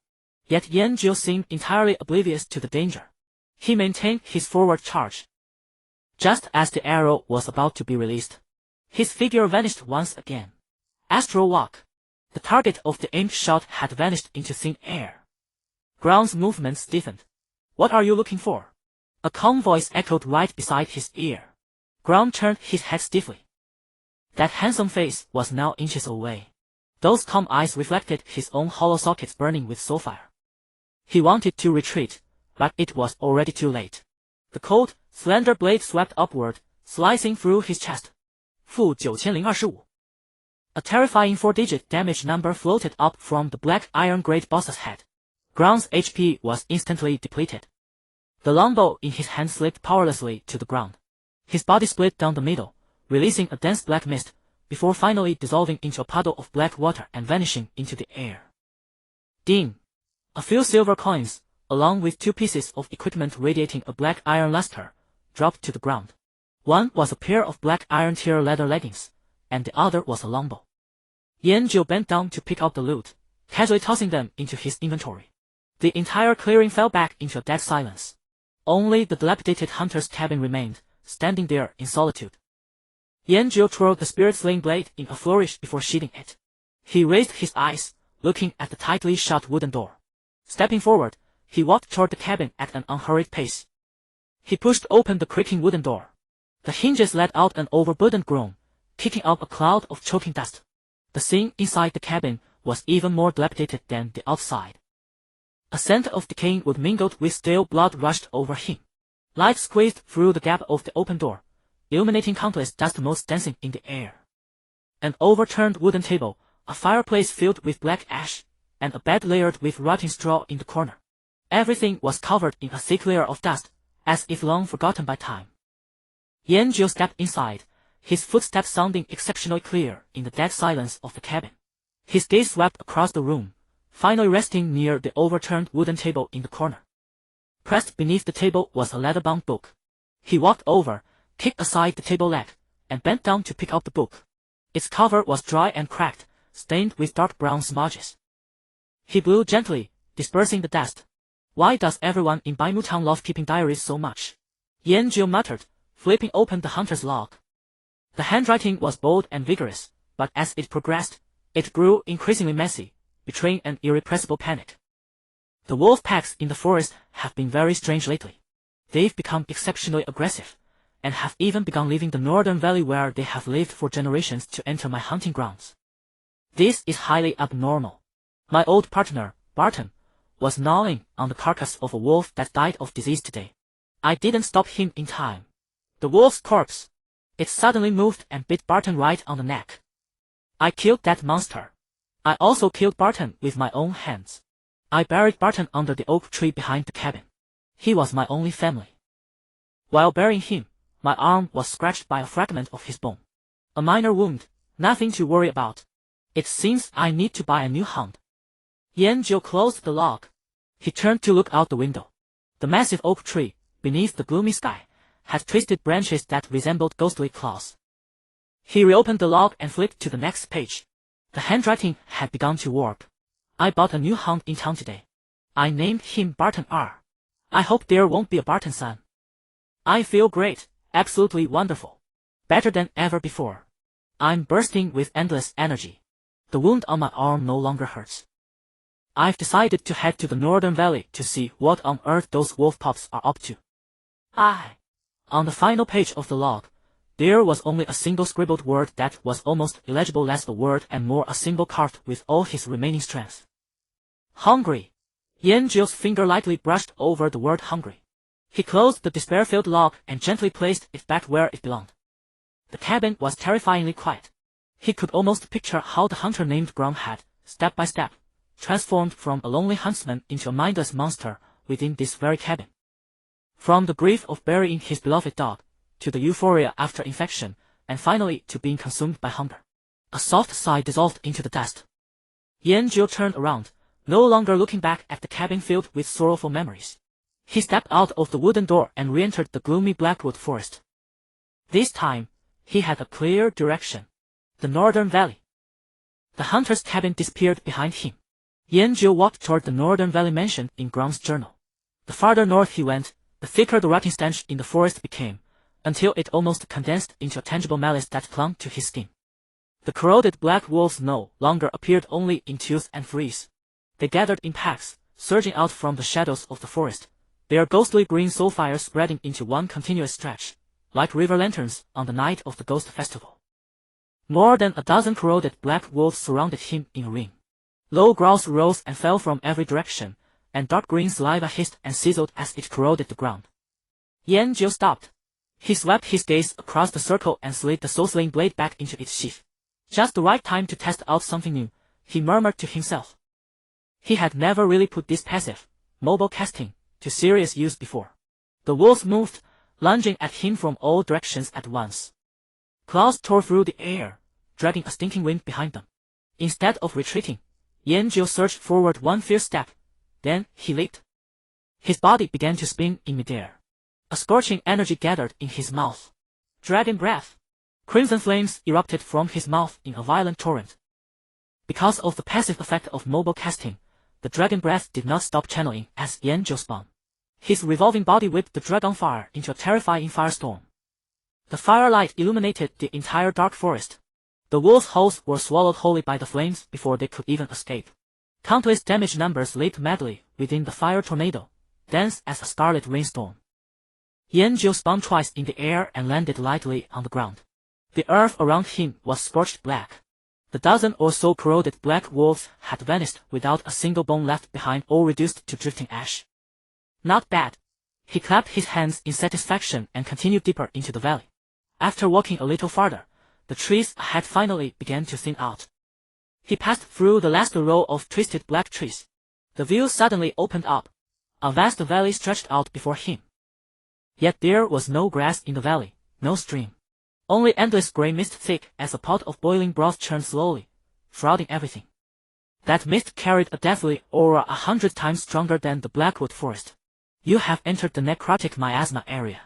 Yet Yanjiu seemed entirely oblivious to the danger. He maintained his forward charge. Just as the arrow was about to be released, his figure vanished once again. Astral walk. The target of the aimed shot had vanished into thin air. Ground's movement stiffened. What are you looking for? A calm voice echoed right beside his ear. Ground turned his head stiffly. That handsome face was now inches away. Those calm eyes reflected his own hollow sockets burning with soulfire. He wanted to retreat, but it was already too late. The cold, slender blade swept upward, slicing through his chest. Fu 9025. A terrifying 4-digit damage number floated up from the black iron great boss's head. Ground's HP was instantly depleted. The longbow in his hand slipped powerlessly to the ground. His body split down the middle, releasing a dense black mist, before finally dissolving into a puddle of black water and vanishing into the air. Ding! A few silver coins, along with 2 pieces of equipment radiating a black iron luster, dropped to the ground. One was a pair of black iron tier leather leggings, and the other was a longbow. Yanjiu bent down to pick up the loot, casually tossing them into his inventory. The entire clearing fell back into a dead silence. Only the dilapidated hunter's cabin remained, standing there in solitude. Yanjiu twirled the spirit-slaying blade in a flourish before sheathing it. He raised his eyes, looking at the tightly shut wooden door. Stepping forward, he walked toward the cabin at an unhurried pace. He pushed open the creaking wooden door. The hinges let out an overburdened groan, kicking up a cloud of choking dust. The scene inside the cabin was even more dilapidated than the outside. A scent of decaying wood mingled with stale blood rushed over him. Light squeezed through the gap of the open door, illuminating countless dust motes dancing in the air. An overturned wooden table, a fireplace filled with black ash, and a bed layered with rotting straw in the corner. Everything was covered in a thick layer of dust, as if long forgotten by time. Yanjiu stepped inside, his footsteps sounding exceptionally clear in the dead silence of the cabin. His gaze swept across the room, finally resting near the overturned wooden table in the corner. Pressed beneath the table was a leather-bound book. He walked over, kicked aside the table leg, and bent down to pick up the book. Its cover was dry and cracked, stained with dark brown smudges. He blew gently, dispersing the dust. Why does everyone in Baimu Town love keeping diaries so much? Yanjiu muttered, flipping open the hunter's log. The handwriting was bold and vigorous, but as it progressed, it grew increasingly messy, betraying an irrepressible panic. The wolf packs in the forest have been very strange lately. They've become exceptionally aggressive, and have even begun leaving the northern valley where they have lived for generations to enter my hunting grounds. This is highly abnormal. My old partner, Barton, was gnawing on the carcass of a wolf that died of disease today. I didn't stop him in time. The wolf's corpse. It suddenly moved and bit Barton right on the neck. I killed that monster. I also killed Barton with my own hands. I buried Barton under the oak tree behind the cabin. He was my only family. While burying him, my arm was scratched by a fragment of his bone. A minor wound, nothing to worry about. It seems I need to buy a new hound. Yanjiu closed the log. He turned to look out the window. The massive oak tree, beneath the gloomy sky, had twisted branches that resembled ghostly claws. He reopened the log and flipped to the next page. The handwriting had begun to warp. I bought a new hound in town today. I named him Barton R. I hope there won't be a Barton son. I feel great, absolutely wonderful. Better than ever before. I'm bursting with endless energy. The wound on my arm no longer hurts. I've decided to head to the northern valley to see what on earth those wolf pups are up to. On the final page of the log, there was only a single scribbled word that was almost illegible, less a word and more a symbol carved with all his remaining strength. Hungry. Yanjiu's finger lightly brushed over the word hungry. He closed the despair-filled log and gently placed it back where it belonged. The cabin was terrifyingly quiet. He could almost picture how the hunter named Ground had, step by step, transformed from a lonely huntsman into a mindless monster within this very cabin. From the grief of burying his beloved dog, to the euphoria after infection, and finally to being consumed by hunger. A soft sigh dissolved into the dust. Yanjiu turned around, no longer looking back at the cabin filled with sorrowful memories. He stepped out of the wooden door and re-entered the gloomy blackwood forest. This time, he had a clear direction. The northern valley. The hunter's cabin disappeared behind him. Yanjiu walked toward the northern valley mentioned in Ground's journal. The farther north he went, the thicker the rotting stench in the forest became, until it almost condensed into a tangible malice that clung to his skin. The corroded black wolves no longer appeared only in twos and threes. They gathered in packs, surging out from the shadows of the forest, their ghostly green soul fires spreading into one continuous stretch, like river lanterns on the night of the ghost festival. More than a dozen corroded black wolves surrounded him in a ring. Low growls rose and fell from every direction, and dark green saliva hissed and sizzled as it corroded the ground. Yanjiu stopped. He swept his gaze across the circle and slid the soul-slaying blade back into its sheath. Just the right time to test out something new, he murmured to himself. He had never really put this passive, mobile casting, to serious use before. The wolves moved, lunging at him from all directions at once. Claws tore through the air, dragging a stinking wind behind them. Instead of retreating, Yanjiu surged forward one fierce step. Then he leaped. His body began to spin in midair. A scorching energy gathered in his mouth. Dragon breath. Crimson flames erupted from his mouth in a violent torrent. Because of the passive effect of mobile casting, the dragon breath did not stop channeling as Yanjiu spun. His revolving body whipped the dragon fire into a terrifying firestorm. The firelight illuminated the entire dark forest. The wolves' hulls were swallowed wholly by the flames before they could even escape. Countless damage numbers leaped madly within the fire tornado, dense as a scarlet rainstorm. Yanjiu spun twice in the air and landed lightly on the ground. The earth around him was scorched black. The dozen or so corroded black wolves had vanished without a single bone left behind, all reduced to drifting ash. Not bad. He clapped his hands in satisfaction and continued deeper into the valley. After walking a little farther, the trees ahead finally began to thin out. He passed through the last row of twisted black trees. The view suddenly opened up. A vast valley stretched out before him. Yet there was no grass in the valley, no stream. Only endless gray mist thick as a pot of boiling broth churned slowly, shrouding everything. That mist carried a deathly aura 100 times stronger than the blackwood forest. You have entered the necrotic miasma area.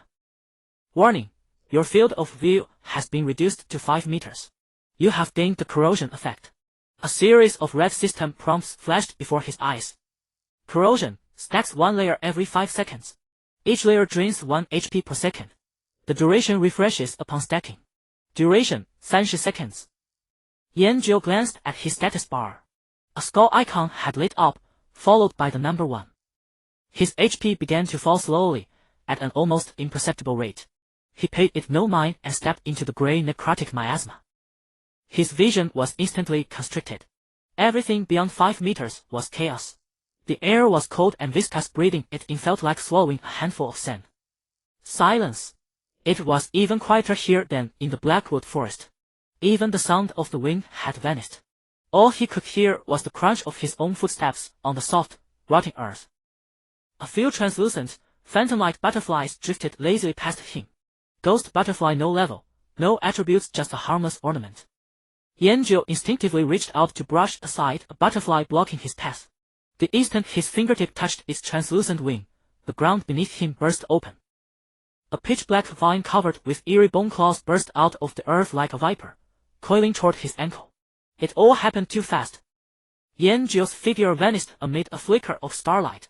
Warning. Your field of view has been reduced to 5 meters. You have gained the corrosion effect. A series of red system prompts flashed before his eyes. Corrosion stacks one layer every 5 seconds. Each layer drains 1 HP per second. The duration refreshes upon stacking. Duration, 30 seconds. Yanjiu glanced at his status bar. A skull icon had lit up, followed by the number 1. His HP began to fall slowly, at an almost imperceptible rate. He paid it no mind and stepped into the gray necrotic miasma. His vision was instantly constricted. Everything beyond 5 meters was chaos. The air was cold and viscous, breathing it in felt like swallowing a handful of sand. Silence. It was even quieter here than in the blackwood forest. Even the sound of the wind had vanished. All he could hear was the crunch of his own footsteps on the soft, rotting earth. A few translucent, phantom-like butterflies drifted lazily past him. Ghost butterfly, no level, no attributes, just a harmless ornament. Yanjiu instinctively reached out to brush aside a butterfly blocking his path. The instant his fingertip touched its translucent wing, the ground beneath him burst open. A pitch-black vine covered with eerie bone claws burst out of the earth like a viper, coiling toward his ankle. It all happened too fast. Yanjiu's figure vanished amid a flicker of starlight.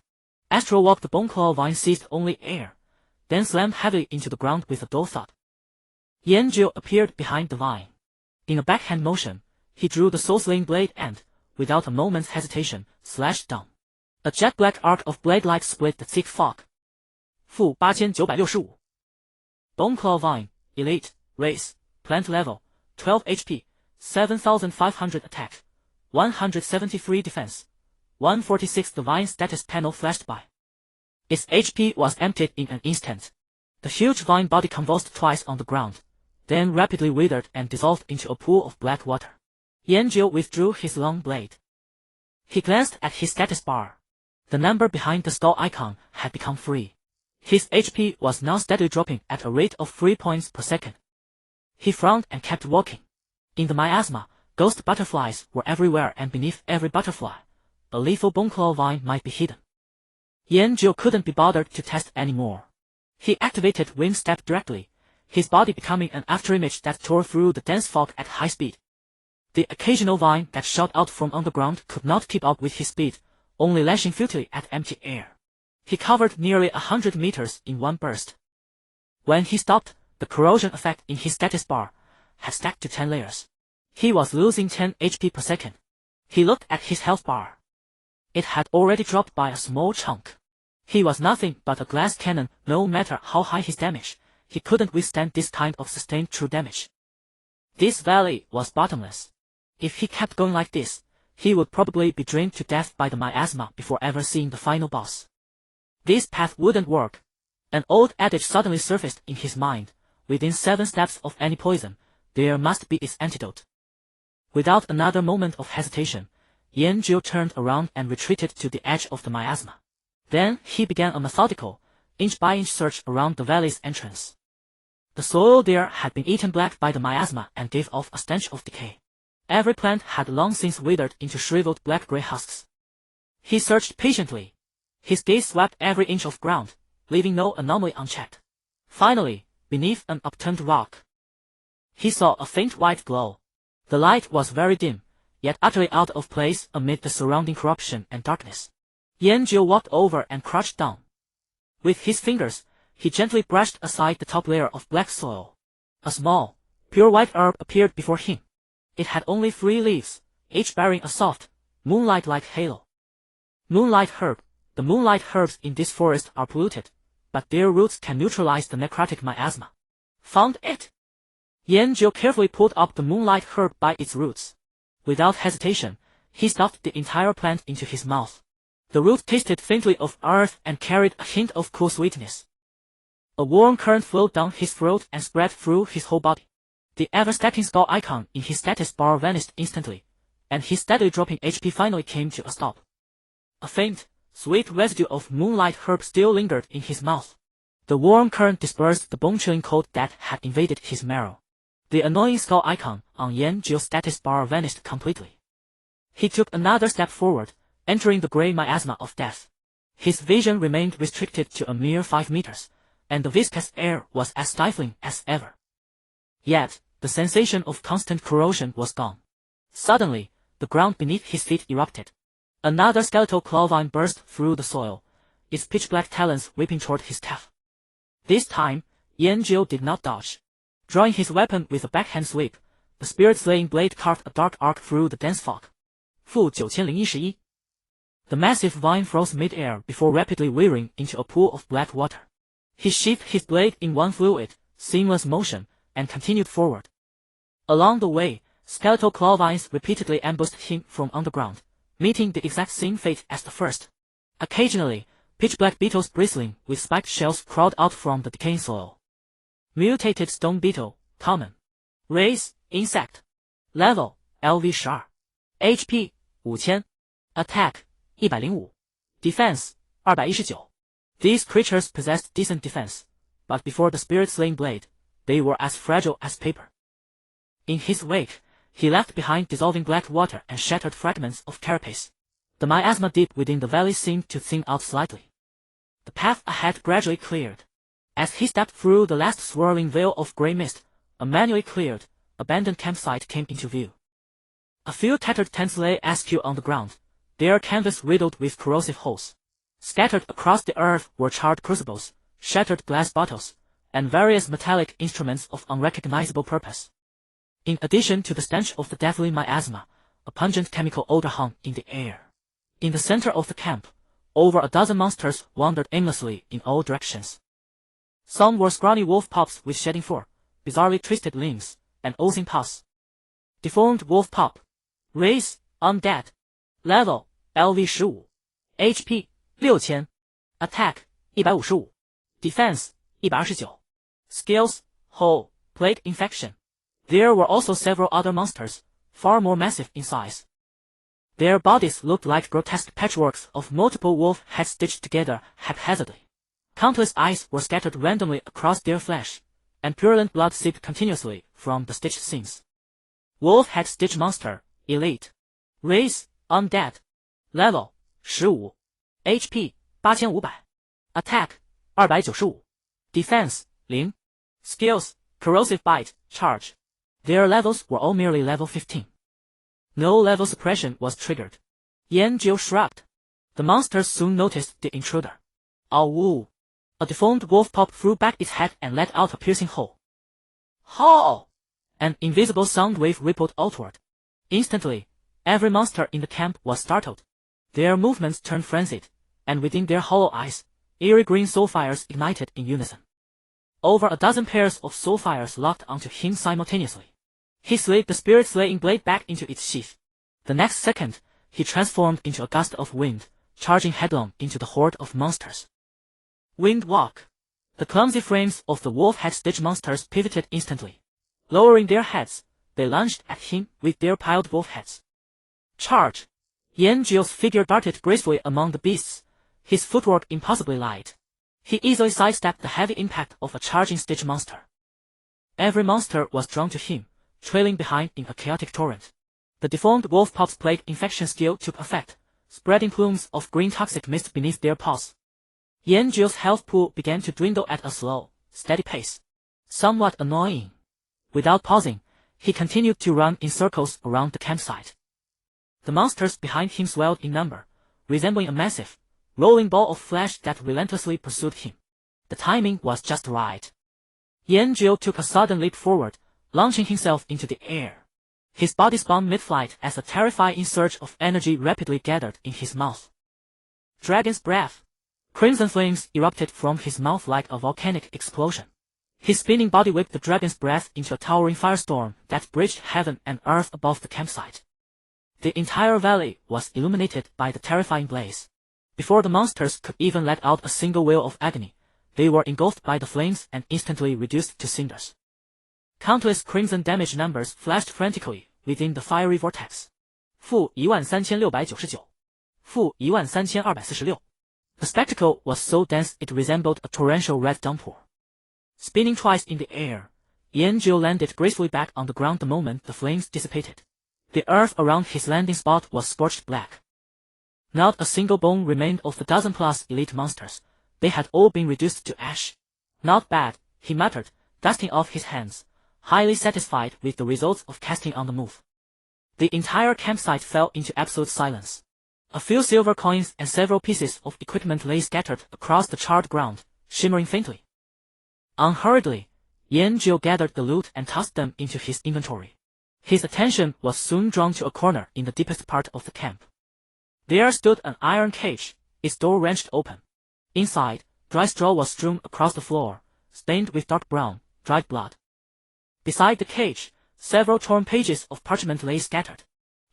Astral walk, the bone claw vine seized only air, then slammed heavily into the ground with a dull thud. Yanjiu appeared behind the vine. In a backhand motion, he drew the soul-slaying blade and, without a moment's hesitation, slashed down. A jet-black arc of blade light split the thick fog. -8965. Bone Claw Vine, Elite, Race, Plant Level, 12 HP, 7500 Attack, 173 Defense, 146. The Vine status panel flashed by. Its HP was emptied in an instant. The huge vine body convulsed twice on the ground, then rapidly withered and dissolved into a pool of black water. Yanjiu withdrew his long blade. He glanced at his status bar. The number behind the skull icon had become free. His HP was now steadily dropping at a rate of 3 points per second. He frowned and kept walking. In the miasma, ghost butterflies were everywhere, and beneath every butterfly, a lethal bone claw vine might be hidden. Yanjiu couldn't be bothered to test anymore. He activated Wing Step directly, his body becoming an afterimage that tore through the dense fog at high speed. The occasional vine that shot out from underground could not keep up with his speed, only lashing futilely at empty air. He covered nearly 100 meters in one burst. When he stopped, the corrosion effect in his status bar had stacked to 10 layers. He was losing 10 HP per second. He looked at his health bar. It had already dropped by a small chunk. He was nothing but a glass cannon. No matter how high his damage, he couldn't withstand this kind of sustained true damage. This valley was bottomless. If he kept going like this, he would probably be drained to death by the miasma before ever seeing the final boss. This path wouldn't work. An old adage suddenly surfaced in his mind: within 7 steps of any poison, there must be its antidote. Without another moment of hesitation, Yanzhou turned around and retreated to the edge of the miasma. Then he began a methodical, inch-by-inch search around the valley's entrance. The soil there had been eaten black by the miasma and gave off a stench of decay. Every plant had long since withered into shriveled black-gray husks. He searched patiently. His gaze swept every inch of ground, leaving no anomaly unchecked. Finally, beneath an upturned rock, he saw a faint white glow. The light was very dim, yet utterly out of place amid the surrounding corruption and darkness. Yanzhou walked over and crouched down. With his fingers, he gently brushed aside the top layer of black soil. A small, pure white herb appeared before him. It had only 3 leaves, each bearing a soft, moonlight-like halo. Moonlight herb. The moonlight herbs in this forest are polluted, but their roots can neutralize the necrotic miasma. Found it! Yanzhou carefully pulled up the moonlight herb by its roots. Without hesitation, he stuffed the entire plant into his mouth. The root tasted faintly of earth and carried a hint of cool sweetness. A warm current flowed down his throat and spread through his whole body. The ever-stacking skull icon in his status bar vanished instantly, and his steadily dropping HP finally came to a stop. A faint, sweet residue of moonlight herb still lingered in his mouth. The warm current dispersed the bone-chilling cold that had invaded his marrow. The annoying skull icon on Yanzhou's status bar vanished completely. He took another step forward, entering the gray miasma of death. His vision remained restricted to a mere 5 meters, and the viscous air was as stifling as ever. Yet, the sensation of constant corrosion was gone. Suddenly, the ground beneath his feet erupted. Another skeletal clawvine burst through the soil, its pitch-black talons whipping toward his calf. This time, Yanzhou did not dodge. Drawing his weapon with a backhand sweep, the spirit-slaying blade carved a dark arc through the dense fog. Fu 9011. The massive vine froze mid-air before rapidly wearing into a pool of black water. He sheathed his blade in one fluid, seamless motion, and continued forward. Along the way, skeletal clawvines repeatedly ambushed him from underground, meeting the exact same fate as the first. Occasionally, pitch-black beetles bristling with spiked shells crawled out from the decaying soil. Mutated stone beetle, common. Race, insect. Level, LV-12. HP, 5000. Attack, 105. Defense, 219. These creatures possessed decent defense, but before the spirit-slaying blade, they were as fragile as paper. In his wake, he left behind dissolving black water and shattered fragments of carapace. The miasma deep within the valley seemed to thin out slightly. The path ahead gradually cleared. As he stepped through the last swirling veil of grey mist, a manually cleared, abandoned campsite came into view. A few tattered tents lay askew on the ground, their canvas riddled with corrosive holes. Scattered across the earth were charred crucibles, shattered glass bottles, and various metallic instruments of unrecognizable purpose. In addition to the stench of the deathly miasma, a pungent chemical odor hung in the air. In the center of the camp, over a dozen monsters wandered aimlessly in all directions. Some were scrawny wolf pups with shedding fur, bizarrely twisted limbs, and oozing pus. Deformed wolf pup. Race, undead. Level, LV-15. HP, 6000. Attack, 155. Defense, 129. Skills, hole, plague infection. There were also several other monsters, far more massive in size. Their bodies looked like grotesque patchworks of multiple wolf heads stitched together haphazardly. Countless eyes were scattered randomly across their flesh, and purulent blood seeped continuously from the stitched seams. Wolf head stitch monster, elite. Race, undead. Level, 15. HP, 8500. Attack, 295. Defense, 0. Skills, corrosive bite, charge. Their levels were all merely level 15. No level suppression was triggered. Yanjiu shrugged. The monsters soon noticed the intruder. Ow! A deformed wolf pup threw back its head and let out a piercing howl. Howl! An invisible sound wave rippled outward. Instantly, every monster in the camp was startled. Their movements turned frenzied, and within their hollow eyes, eerie green soul fires ignited in unison. Over a dozen pairs of soul fires locked onto him simultaneously. He slid the spirit-slaying blade back into its sheath. The next second, he transformed into a gust of wind, charging headlong into the horde of monsters. Wind walk. The clumsy frames of the wolf-head stage monsters pivoted instantly. Lowering their heads, they lunged at him with their piled wolf heads. Charge! Yanjiu's figure darted gracefully among the beasts, his footwork impossibly light. He easily sidestepped the heavy impact of a charging stage monster. Every monster was drawn to him, trailing behind in a chaotic torrent. The deformed wolf pup's plague infection skill took effect, spreading plumes of green toxic mist beneath their paws. Yanjiu's health pool began to dwindle at a slow, steady pace. Somewhat annoying. Without pausing, he continued to run in circles around the campsite. The monsters behind him swelled in number, resembling a massive, rolling ball of flesh that relentlessly pursued him. The timing was just right. Yanjiu took a sudden leap forward, launching himself into the air. His body spun mid-flight as a terrifying surge of energy rapidly gathered in his mouth. Dragon's breath. Crimson flames erupted from his mouth like a volcanic explosion. His spinning body whipped the dragon's breath into a towering firestorm that bridged heaven and earth above the campsite. The entire valley was illuminated by the terrifying blaze. Before the monsters could even let out a single wail of agony, they were engulfed by the flames and instantly reduced to cinders. Countless crimson damage numbers flashed frantically within the fiery vortex. -13699. -13246. The spectacle was so dense it resembled a torrential red downpour. Spinning twice in the air, Yanjiu landed gracefully back on the ground the moment the flames dissipated. The earth around his landing spot was scorched black. Not a single bone remained of the dozen-plus elite monsters. They had all been reduced to ash. Not bad, he muttered, dusting off his hands, highly satisfied with the results of casting on the move. The entire campsite fell into absolute silence. A few silver coins and several pieces of equipment lay scattered across the charred ground, shimmering faintly. Unhurriedly, Yanjiu gathered the loot and tossed them into his inventory. His attention was soon drawn to a corner in the deepest part of the camp. There stood an iron cage, its door wrenched open. Inside, dry straw was strewn across the floor, stained with dark brown, dried blood. Beside the cage, several torn pages of parchment lay scattered.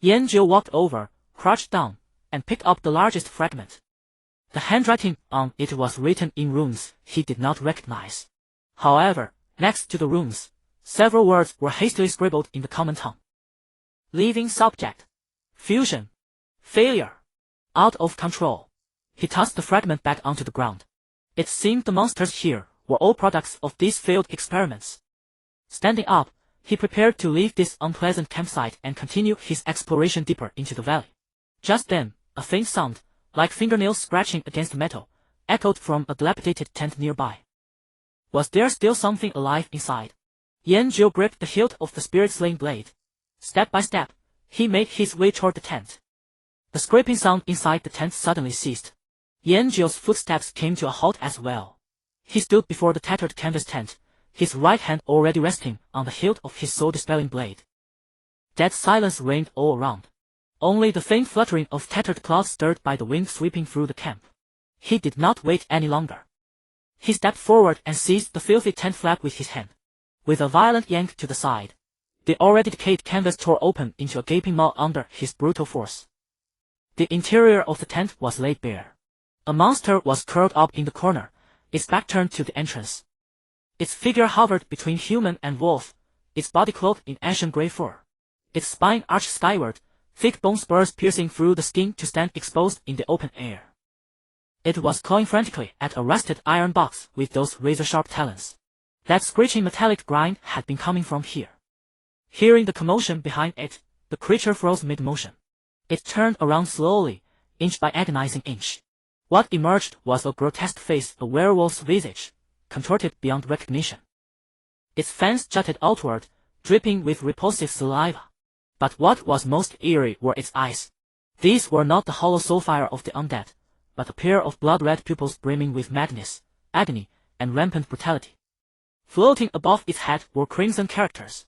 Yanjiu walked over, crouched down, and picked up the largest fragment. The handwriting on it was written in runes he did not recognize. However, next to the runes, several words were hastily scribbled in the common tongue. Living subject. Fusion. Failure. Out of control. He tossed the fragment back onto the ground. It seemed the monsters here were all products of these failed experiments. Standing up, he prepared to leave this unpleasant campsite and continue his exploration deeper into the valley. Just then, a faint sound, like fingernails scratching against metal, echoed from a dilapidated tent nearby. Was there still something alive inside? Yanjiu gripped the hilt of the spirit-slaying blade. Step by step, he made his way toward the tent. The scraping sound inside the tent suddenly ceased. Yanjiu's footsteps came to a halt as well. He stood before the tattered canvas tent, his right hand already resting on the hilt of his soul-dispelling blade. Dead silence reigned all around. Only the faint fluttering of tattered cloths stirred by the wind sweeping through the camp. He did not wait any longer. He stepped forward and seized the filthy tent flap with his hand. With a violent yank to the side, the already decayed canvas tore open into a gaping maw under his brutal force. The interior of the tent was laid bare. A monster was curled up in the corner, its back turned to the entrance. Its figure hovered between human and wolf, its body clothed in ashen gray fur. Its spine arched skyward, thick bone spurs piercing through the skin to stand exposed in the open air. It was clawing frantically at a rusted iron box with those razor-sharp talons. That screeching metallic grind had been coming from here. Hearing the commotion behind it, the creature froze mid-motion. It turned around slowly, inch by agonizing inch. What emerged was a grotesque face, a werewolf's visage, contorted beyond recognition. Its fangs jutted outward, dripping with repulsive saliva. But what was most eerie were its eyes. These were not the hollow soulfire of the undead, but a pair of blood-red pupils brimming with madness, agony, and rampant brutality. Floating above its head were crimson characters.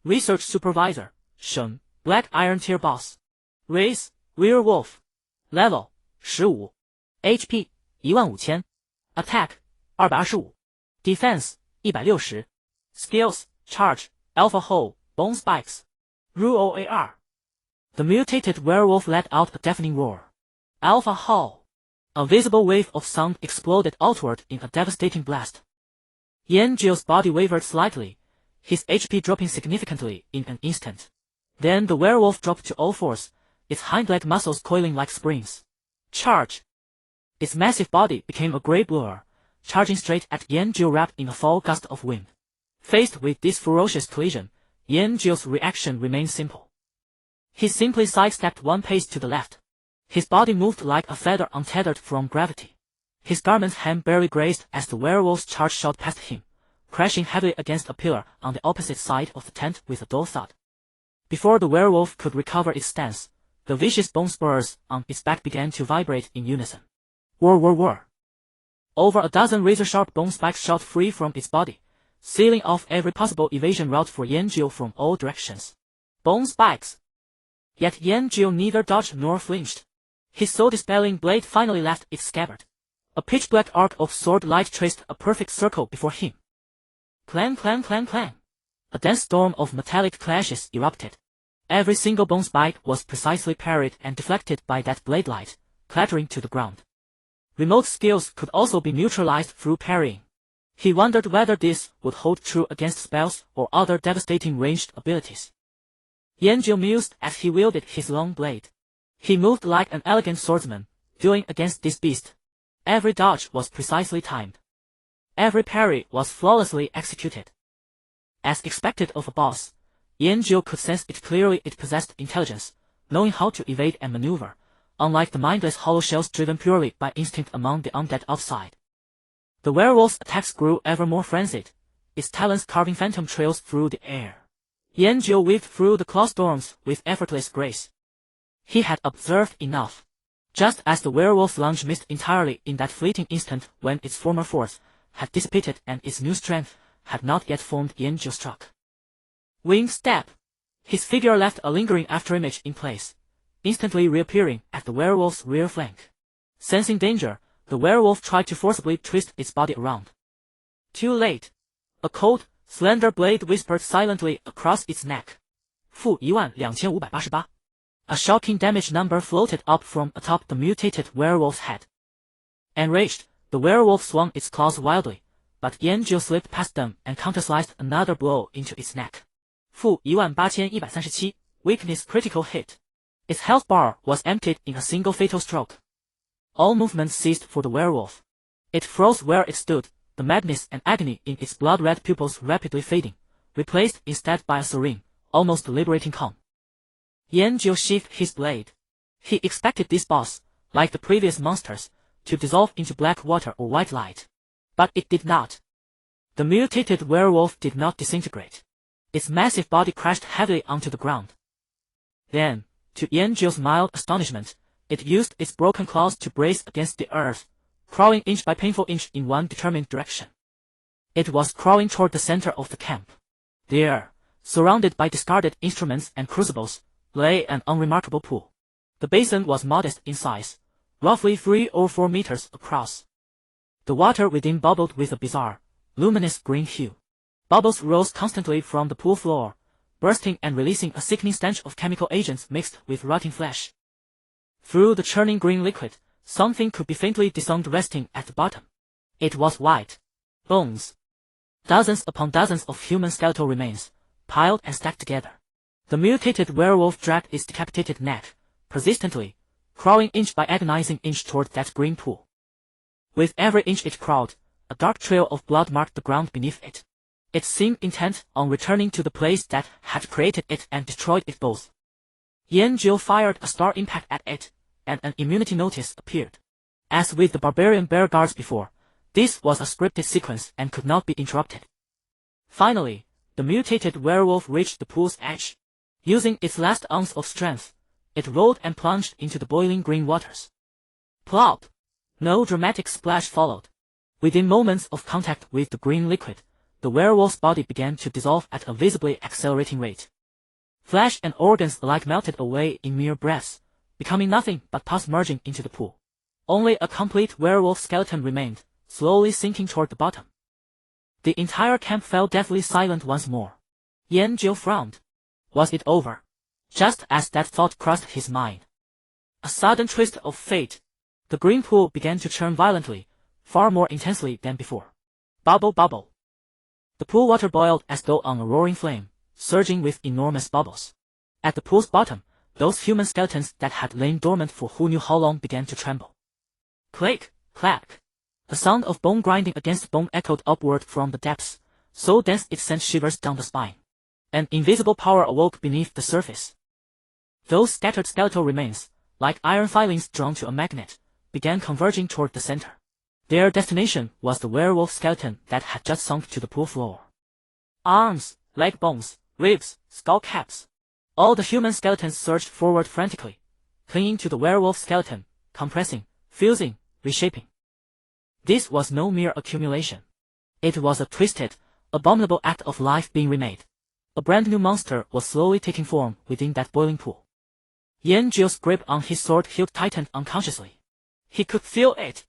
Research Supervisor, Shen, Black Iron Tier Boss. Race, Werewolf. Level, 15. HP, 15000. Attack, 225. Defense, 160. Skills, Charge, Alpha Hole, Bone Spikes. Rule OAR. The mutated werewolf let out a deafening roar. Alpha Hole. A visible wave of sound exploded outward in a devastating blast. Yanjio's body wavered slightly, his HP dropping significantly in an instant. Then the werewolf dropped to all fours, its hind leg muscles coiling like springs. Charge! Its massive body became a grey blur, charging straight at Yanjio wrapped in a fall gust of wind. Faced with this ferocious collision, Yanjio's reaction remained simple. He simply sidestepped one pace to the left. His body moved like a feather untethered from gravity. His garment's hem barely grazed as the werewolf's charge shot past him, crashing heavily against a pillar on the opposite side of the tent with a dull thud. Before the werewolf could recover its stance, the vicious bone spurs on its back began to vibrate in unison. Whir whir whir. Over a dozen razor-sharp bone spikes shot free from its body, sealing off every possible evasion route for Yanjio from all directions. Bone spikes! Yet Yanjio neither dodged nor flinched. His soul-dispelling blade finally left its scabbard. A pitch-black arc of sword light traced a perfect circle before him. Clang clang clang clang. A dense storm of metallic clashes erupted. Every single bone spike was precisely parried and deflected by that blade light, clattering to the ground. Remote skills could also be neutralized through parrying. He wondered whether this would hold true against spells or other devastating ranged abilities. Yanjio mused as he wielded his long blade. He moved like an elegant swordsman, dueling against this beast. Every dodge was precisely timed. Every parry was flawlessly executed. As expected of a boss, Yanjio could sense it clearly. It possessed intelligence, knowing how to evade and maneuver, unlike the mindless hollow shells driven purely by instinct among the undead outside. The werewolf's attacks grew ever more frenzied, its talons carving phantom trails through the air. Yanjio weaved through the claw storms with effortless grace. He had observed enough. Just as the werewolf's lunge missed entirely in that fleeting instant when its former force had dissipated and its new strength had not yet formed, Yanjio struck. Wing step! His figure left a lingering afterimage in place, instantly reappearing at the werewolf's rear flank. Sensing danger, the werewolf tried to forcibly twist its body around. Too late. A cold, slender blade whispered silently across its neck. -12588. A shocking damage number floated up from atop the mutated werewolf's head. Enraged, the werewolf swung its claws wildly, but Yanjio slipped past them and countersliced another blow into its neck. -18137. Weakness critical hit. Its health bar was emptied in a single fatal stroke. All movement ceased for the werewolf. It froze where it stood, the madness and agony in its blood-red pupils rapidly fading, replaced instead by a serene, almost liberating calm. Yanjio sheathed his blade. He expected this boss, like the previous monsters, to dissolve into black water or white light. But it did not. The mutated werewolf did not disintegrate. Its massive body crashed heavily onto the ground. Then, to Yanjio's mild astonishment, it used its broken claws to brace against the earth, crawling inch by painful inch in one determined direction. It was crawling toward the center of the camp. There, surrounded by discarded instruments and crucibles, lay an unremarkable pool. The basin was modest in size, roughly 3 or 4 meters across. The water within bubbled with a bizarre, luminous green hue. Bubbles rose constantly from the pool floor, bursting and releasing a sickening stench of chemical agents mixed with rotting flesh. Through the churning green liquid, something could be faintly discerned resting at the bottom. It was white. Bones. Dozens upon dozens of human skeletal remains, piled and stacked together. The mutated werewolf dragged its decapitated neck, persistently, crawling inch by agonizing inch toward that green pool. With every inch it crawled, a dark trail of blood marked the ground beneath it. It seemed intent on returning to the place that had created it and destroyed it both. Yanjio fired a star impact at it, and an immunity notice appeared. As with the barbarian bear guards before, this was a scripted sequence and could not be interrupted. Finally, the mutated werewolf reached the pool's edge. Using its last ounce of strength, it rolled and plunged into the boiling green waters. Plop! No dramatic splash followed. Within moments of contact with the green liquid, the werewolf's body began to dissolve at a visibly accelerating rate. Flesh and organs alike melted away in mere breaths, becoming nothing but pus merging into the pool. Only a complete werewolf skeleton remained, slowly sinking toward the bottom. The entire camp fell deathly silent once more. Yanjiu frowned. Was it over? Just as that thought crossed his mind. A sudden twist of fate. The green pool began to churn violently, far more intensely than before. Bubble bubble. The pool water boiled as though on a roaring flame, surging with enormous bubbles. At the pool's bottom, those human skeletons that had lain dormant for who knew how long began to tremble. Click, clack. The sound of bone grinding against bone echoed upward from the depths, so dense it sent shivers down the spine. An invisible power awoke beneath the surface. Those scattered skeletal remains, like iron filings drawn to a magnet, began converging toward the center. Their destination was the werewolf skeleton that had just sunk to the pool floor. Arms, leg bones, ribs, skull caps. All the human skeletons surged forward frantically, clinging to the werewolf skeleton, compressing, fusing, reshaping. This was no mere accumulation. It was a twisted, abominable act of life being remade. A brand new monster was slowly taking form within that boiling pool. Yanjiu's grip on his sword-hilt tightened unconsciously. He could feel it.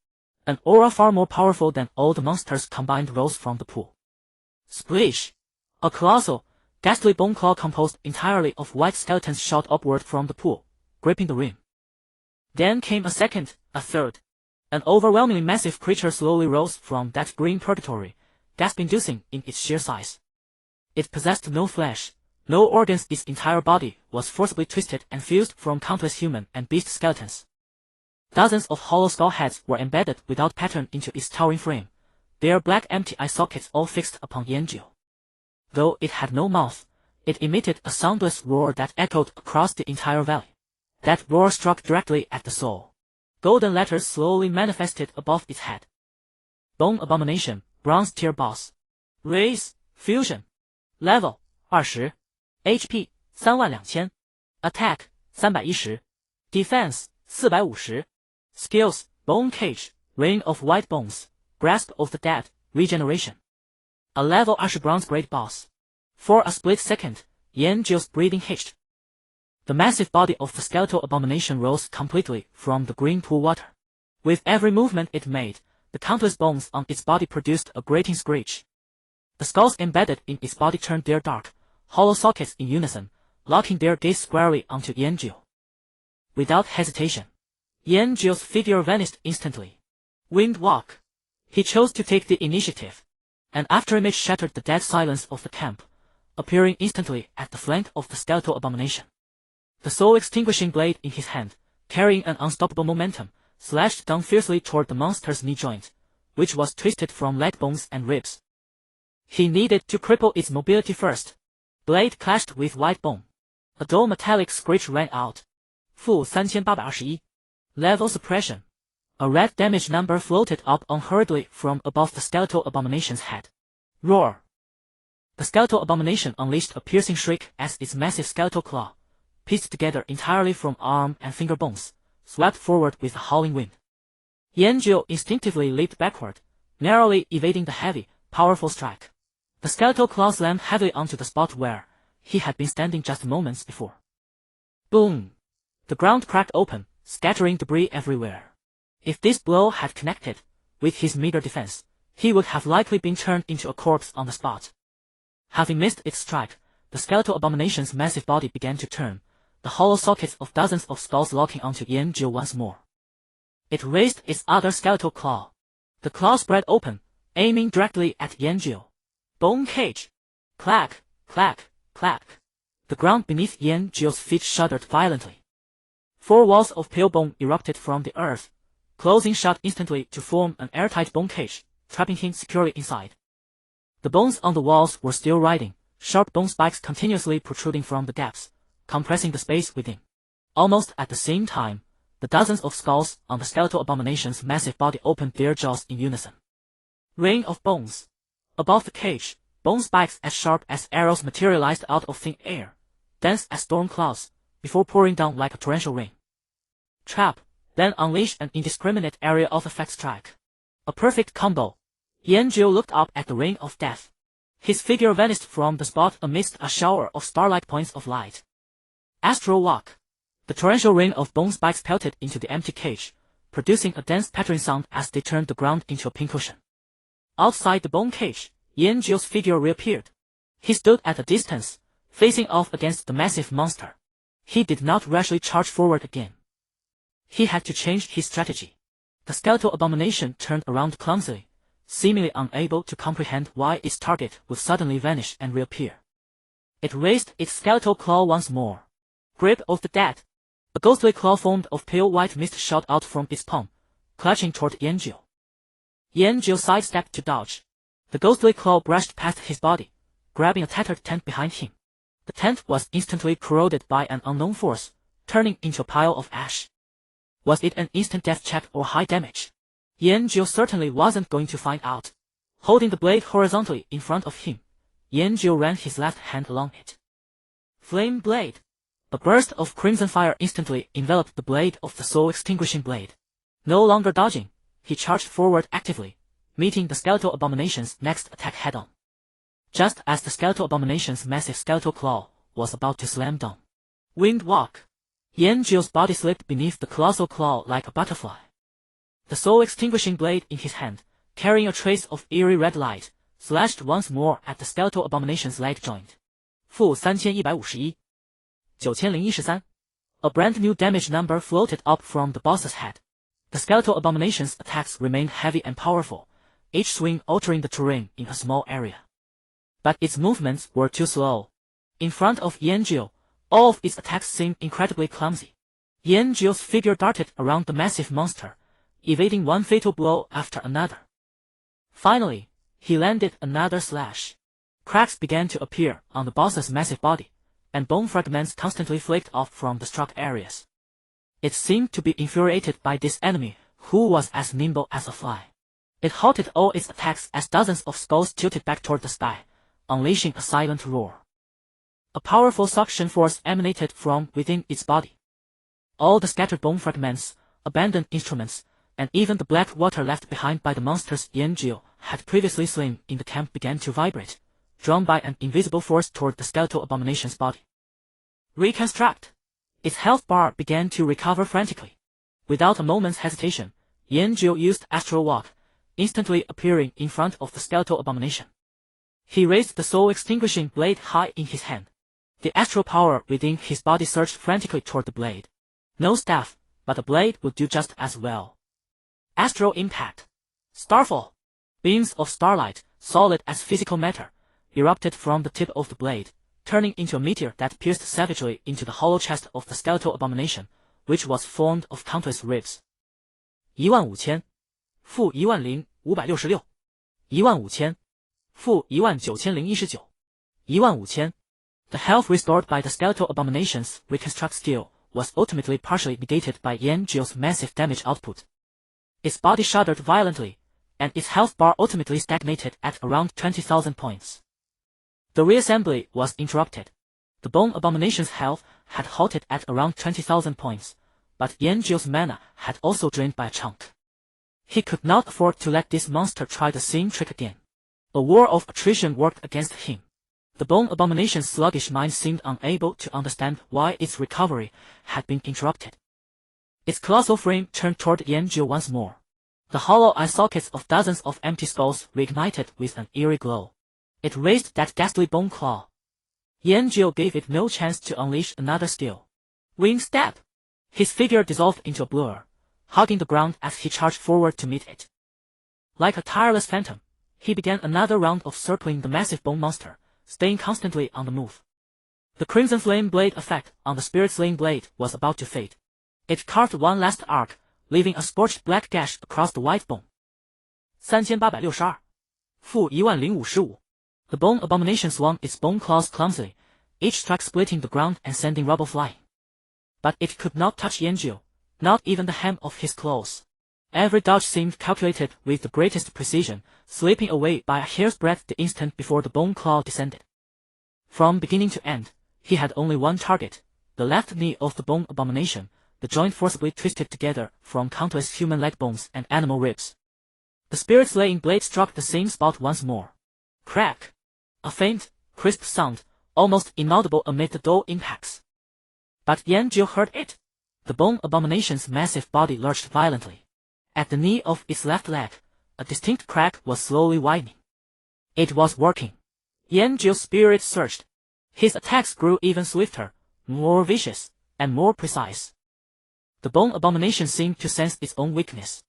An aura far more powerful than all the monsters combined rose from the pool. Splish! A colossal, ghastly bone claw composed entirely of white skeletons shot upward from the pool, gripping the rim. Then came a second, a third. An overwhelmingly massive creature slowly rose from that green purgatory, gasp-inducing in its sheer size. It possessed no flesh, no organs. Its entire body was forcibly twisted and fused from countless human and beast skeletons. Dozens of hollow skull heads were embedded without pattern into its towering frame, their black empty eye sockets all fixed upon Yanjiu. Though it had no mouth, it emitted a soundless roar that echoed across the entire valley. That roar struck directly at the soul. Golden letters slowly manifested above its head. Bone Abomination, Bronze Tier Boss. Race, Fusion. Level, 20. HP, 32000. Attack, 310. Defense, 450. Skills, Bone Cage, Rain of White Bones, Grasp of the Dead, Regeneration. A level 20 bronze grade boss. For a split second, Yanjiu's breathing hitched. The massive body of the skeletal abomination rose completely from the green pool water. With every movement it made, the countless bones on its body produced a grating screech. The skulls embedded in its body turned their dark, hollow sockets in unison, locking their gaze squarely onto Yanjiu. Without hesitation, Yanjiu's figure vanished instantly. Wind walk. He chose to take the initiative. An afterimage shattered the dead silence of the camp, appearing instantly at the flank of the skeletal abomination. The soul-extinguishing blade in his hand, carrying an unstoppable momentum, slashed down fiercely toward the monster's knee joint, which was twisted from leg bones and ribs. He needed to cripple its mobility first. Blade clashed with white bone. A dull metallic screech rang out. -3821. Level Suppression. A red damage number floated up unhurriedly from above the skeletal abomination's head. Roar. The skeletal abomination unleashed a piercing shriek as its massive skeletal claw, pieced together entirely from arm and finger bones, swept forward with a howling wind. Yanjiu instinctively leaped backward, narrowly evading the heavy, powerful strike. The skeletal claw slammed heavily onto the spot where he had been standing just moments before. Boom! The ground cracked open, scattering debris everywhere. If this blow had connected with his meager defense, he would have likely been turned into a corpse on the spot. Having missed its strike, the skeletal abomination's massive body began to turn, the hollow sockets of dozens of skulls locking onto Yanjiu once more. It raised its other skeletal claw. The claw spread open, aiming directly at Yanjiu. Bone Cage. Clack, clack, clack. The ground beneath Yanjiu's feet shuddered violently. 4 walls of pale bone erupted from the earth, closing shut instantly to form an airtight bone cage, trapping him securely inside. The bones on the walls were still writhing, sharp bone spikes continuously protruding from the depths, compressing the space within. Almost at the same time, the dozens of skulls on the skeletal abomination's massive body opened their jaws in unison. Rain of bones. Above the cage, bone spikes as sharp as arrows materialized out of thin air, danced as storm clouds, before pouring down like a torrential rain. Trap, then unleashed an indiscriminate area of effect strike. A perfect combo. Yanjiu looked up at the ring of death. His figure vanished from the spot amidst a shower of starlight points of light. Astral Walk. The torrential rain of bone spikes pelted into the empty cage, producing a dense pattering sound as they turned the ground into a pincushion. Outside the bone cage, Yanjiu's figure reappeared. He stood at a distance, facing off against the massive monster. He did not rashly charge forward again. He had to change his strategy. The skeletal abomination turned around clumsily, seemingly unable to comprehend why its target would suddenly vanish and reappear. It raised its skeletal claw once more. Grip of the dead. A ghostly claw formed of pale white mist shot out from its palm, clutching toward Yanjiu. Yanjiu sidestepped to dodge. The ghostly claw brushed past his body, grabbing a tattered tent behind him. The tent was instantly corroded by an unknown force, turning into a pile of ash. Was it an instant death check or high damage? Yanjiu certainly wasn't going to find out. Holding the blade horizontally in front of him, Yanjiu ran his left hand along it. Flame Blade. A burst of crimson fire instantly enveloped the blade of the soul-extinguishing blade. No longer dodging, he charged forward actively, meeting the skeletal abomination's next attack head-on. Just as the skeletal abomination's massive skeletal claw was about to slam down. Winged Walk. Yanjiu's body slipped beneath the colossal claw like a butterfly. The soul-extinguishing blade in his hand, carrying a trace of eerie red light, slashed once more at the skeletal abomination's leg joint. -3151. 9013. A brand new damage number floated up from the boss's head. The skeletal abomination's attacks remained heavy and powerful, each swing altering the terrain in a small area. But its movements were too slow. In front of Yanjiu, all of its attacks seemed incredibly clumsy. Yanjiu's figure darted around the massive monster, evading one fatal blow after another. Finally, he landed another slash. Cracks began to appear on the boss's massive body, and bone fragments constantly flaked off from the struck areas. It seemed to be infuriated by this enemy, who was as nimble as a fly. It halted all its attacks as dozens of skulls tilted back toward the sky, unleashing a silent roar. A powerful suction force emanated from within its body. All the scattered bone fragments, abandoned instruments, and even the black water left behind by the monsters Yanjiu had previously slain in the camp began to vibrate, drawn by an invisible force toward the skeletal abomination's body. Reconstruct. Its health bar began to recover frantically. Without a moment's hesitation, Yanjiu used Astral Walk, instantly appearing in front of the skeletal abomination. He raised the soul-extinguishing blade high in his hand. The astral power within his body surged frantically toward the blade. No staff, but a blade would do just as well. Astral Impact. Starfall. Beams of starlight, solid as physical matter, erupted from the tip of the blade, turning into a meteor that pierced savagely into the hollow chest of the skeletal abomination, which was formed of countless ribs. 15000 -10566 15000 -19019 15000. The health restored by the skeletal abomination's reconstruct skill was ultimately partially negated by Yanjiu's massive damage output. Its body shuddered violently, and its health bar ultimately stagnated at around 20,000 points. The reassembly was interrupted. The bone abomination's health had halted at around 20,000 points, but Yanjiu's mana had also drained by a chunk. He could not afford to let this monster try the same trick again. A war of attrition worked against him. The bone abomination's sluggish mind seemed unable to understand why its recovery had been interrupted. Its colossal frame turned toward Yanjiu once more. The hollow eye sockets of dozens of empty skulls reignited with an eerie glow. It raised that ghastly bone claw. Yanjiu gave it no chance to unleash another skill. Wing Step! His figure dissolved into a blur, hugging the ground as he charged forward to meet it. Like a tireless phantom, he began another round of circling the massive bone monster, staying constantly on the move. The Crimson Flame Blade effect on the Spirit Slaying Blade was about to fade. It carved one last arc, leaving a scorched black gash across the white bone. 3862 -11055. The bone abomination swung its bone claws clumsily, each strike splitting the ground and sending rubble flying. But it could not touch Yanjiu, not even the hem of his clothes. Every dodge seemed calculated with the greatest precision, slipping away by a hair's breadth the instant before the bone claw descended. From beginning to end, He had only one target, the left knee of the bone abomination, the joint forcibly twisted together from countless human leg bones and animal ribs. The spirit-slaying blade struck the same spot once more. Crack! A faint, crisp sound, almost inaudible amid the dull impacts. But Yanjiu heard it. The bone abomination's massive body lurched violently. At the knee of its left leg, a distinct crack was slowly widening. It was working. Yanjiu's spirit surged. His attacks grew even swifter, more vicious, and more precise. The bone abomination seemed to sense its own weakness.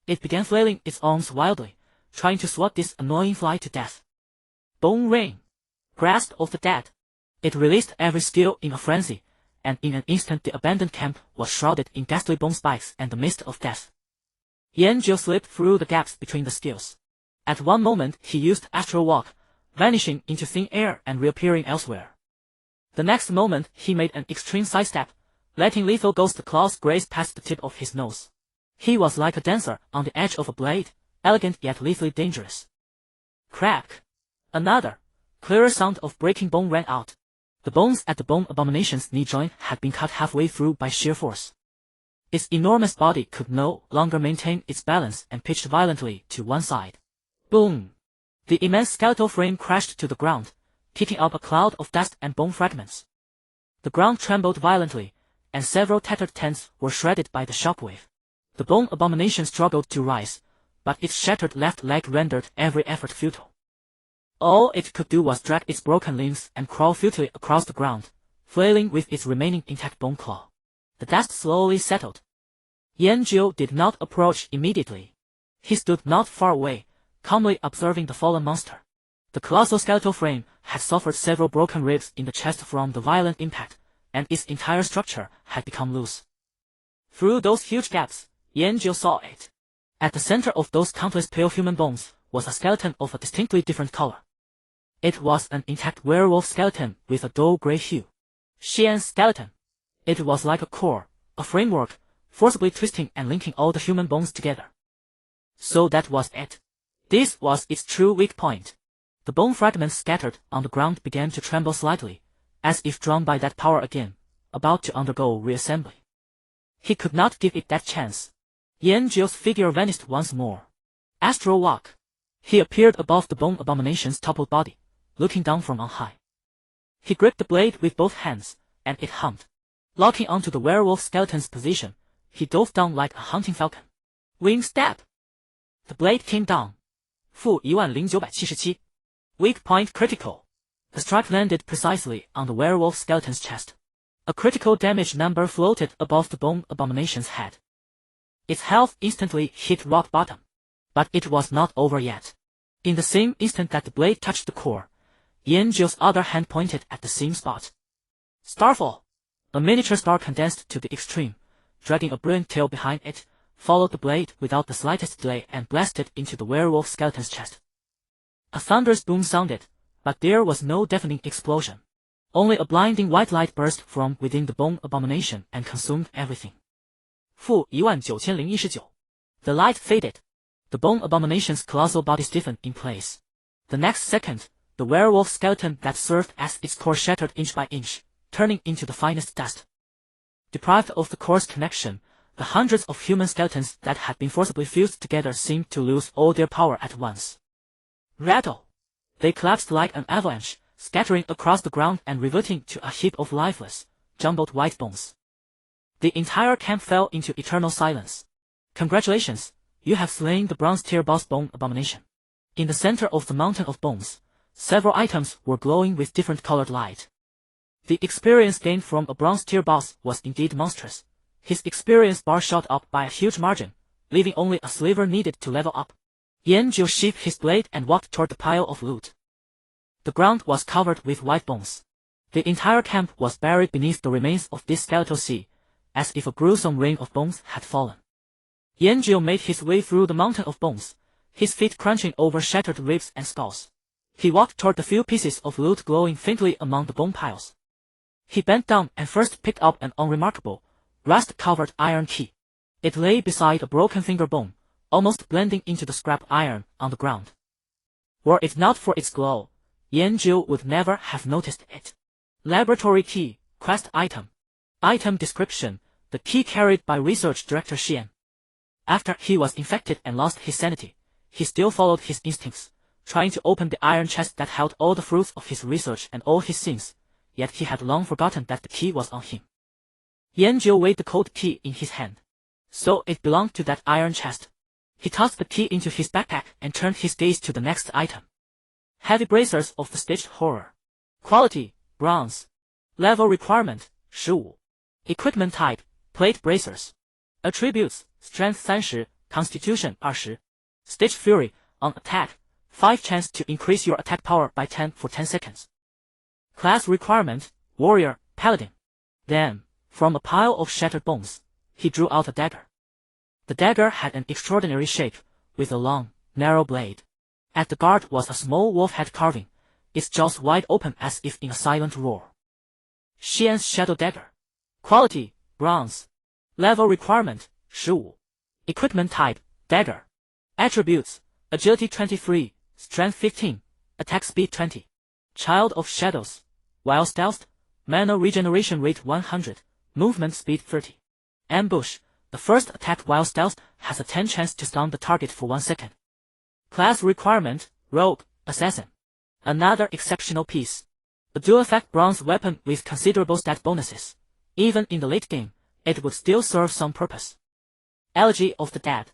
It began flailing its arms wildly, trying to swat this annoying fly to death. Bone rain. Grasp of the dead. It released every skill in a frenzy, and in an instant the abandoned camp was shrouded in ghastly bone spikes and the mist of death. Yanjiu slipped through the gaps between the skills. At one moment he used astral walk, vanishing into thin air and reappearing elsewhere. The next moment he made an extreme sidestep, letting lethal ghost claws graze past the tip of his nose. He was like a dancer on the edge of a blade, elegant yet lethally dangerous. Crack! Another, clearer sound of breaking bone rang out. The bones at the bone abomination's knee joint had been cut halfway through by sheer force. Its enormous body could no longer maintain its balance and pitched violently to one side. Boom! The immense skeletal frame crashed to the ground, kicking up a cloud of dust and bone fragments. The ground trembled violently, and several tattered tents were shredded by the shockwave. The bone abomination struggled to rise, but its shattered left leg rendered every effort futile. All it could do was drag its broken limbs and crawl futilely across the ground, flailing with its remaining intact bone claw. The dust slowly settled. Yanjiu did not approach immediately. He stood not far away, calmly observing the fallen monster. The colossal skeletal frame had suffered several broken ribs in the chest from the violent impact, and its entire structure had become loose. Through those huge gaps, Yanjiu saw it. At the center of those countless pale human bones was a skeleton of a distinctly different color. It was an intact werewolf skeleton with a dull gray hue. Xian's skeleton. It was like a core, a framework, forcibly twisting and linking all the human bones together. So that was it. This was its true weak point. The bone fragments scattered on the ground began to tremble slightly, as if drawn by that power again, about to undergo reassembly. He could not give it that chance. Yanjiu's figure vanished once more. Astral walk. He appeared above the bone abomination's toppled body, looking down from on high. He gripped the blade with both hands, and it hummed. Locking onto the werewolf skeleton's position, he dove down like a hunting falcon. Wing step. The blade came down. -10977. Weak point critical. The strike landed precisely on the werewolf skeleton's chest. A critical damage number floated above the bone abomination's head. Its health instantly hit rock bottom. But it was not over yet. In the same instant that the blade touched the core, Yanjiu's other hand pointed at the same spot. Starfall. A miniature star condensed to the extreme, dragging a brilliant tail behind it, followed the blade without the slightest delay and blasted into the werewolf skeleton's chest. A thunderous boom sounded, but there was no deafening explosion. Only a blinding white light burst from within the bone abomination and consumed everything. -19019. The light faded. The bone abomination's colossal body stiffened in place. The next second, the werewolf skeleton that served as its core shattered inch by inch, turning into the finest dust. Deprived of the core's connection, the hundreds of human skeletons that had been forcibly fused together seemed to lose all their power at once. Rattle! They collapsed like an avalanche, scattering across the ground and reverting to a heap of lifeless, jumbled white bones. The entire camp fell into eternal silence. Congratulations, you have slain the bronze tier boss bone abomination. In the center of the mountain of bones, several items were glowing with different colored light. The experience gained from a bronze tier boss was indeed monstrous. His experience bar shot up by a huge margin, leaving only a sliver needed to level up. Yanjiu sheathed his blade and walked toward the pile of loot. The ground was covered with white bones. The entire camp was buried beneath the remains of this skeletal sea, as if a gruesome rain of bones had fallen. Yanjiu made his way through the mountain of bones, his feet crunching over shattered ribs and skulls. He walked toward the few pieces of loot glowing faintly among the bone piles. He bent down and first picked up an unremarkable, rust-covered iron key. It lay beside a broken finger bone, almost blending into the scrap iron on the ground. Were it not for its glow, Yanjiu would never have noticed it. Laboratory key, quest item. Item description, the key carried by Research Director Xian. After he was infected and lost his sanity, he still followed his instincts, trying to open the iron chest that held all the fruits of his research and all his sins, yet he had long forgotten that the key was on him. Yanjiu weighed the cold key in his hand. So it belonged to that iron chest. He tossed the key into his backpack and turned his gaze to the next item. Heavy bracers of the stitched horror. Quality, bronze. Level requirement, 15. Equipment type, plate bracers. Attributes, strength 30, constitution 20. Stitch fury, on attack, 5 chance to increase your attack power by 10 for 10 seconds. Class requirement, warrior, paladin. Then, from a pile of shattered bones, he drew out a dagger. The dagger had an extraordinary shape, with a long, narrow blade. At the guard was a small wolf head carving, its jaws wide open as if in a silent roar. Xian's shadow dagger. Quality, bronze. Level requirement, 15. Equipment type, dagger. Attributes, agility 23, strength 15, attack speed 20. Child of shadows. While stealth, mana regeneration rate 100, movement speed 30. Ambush, the first attack while stealth has a 10 chance to stun the target for 1 second. Class requirement, rogue, assassin. Another exceptional piece. A dual-effect bronze weapon with considerable stat bonuses. Even in the late game, it would still serve some purpose. Elegy of the Dead.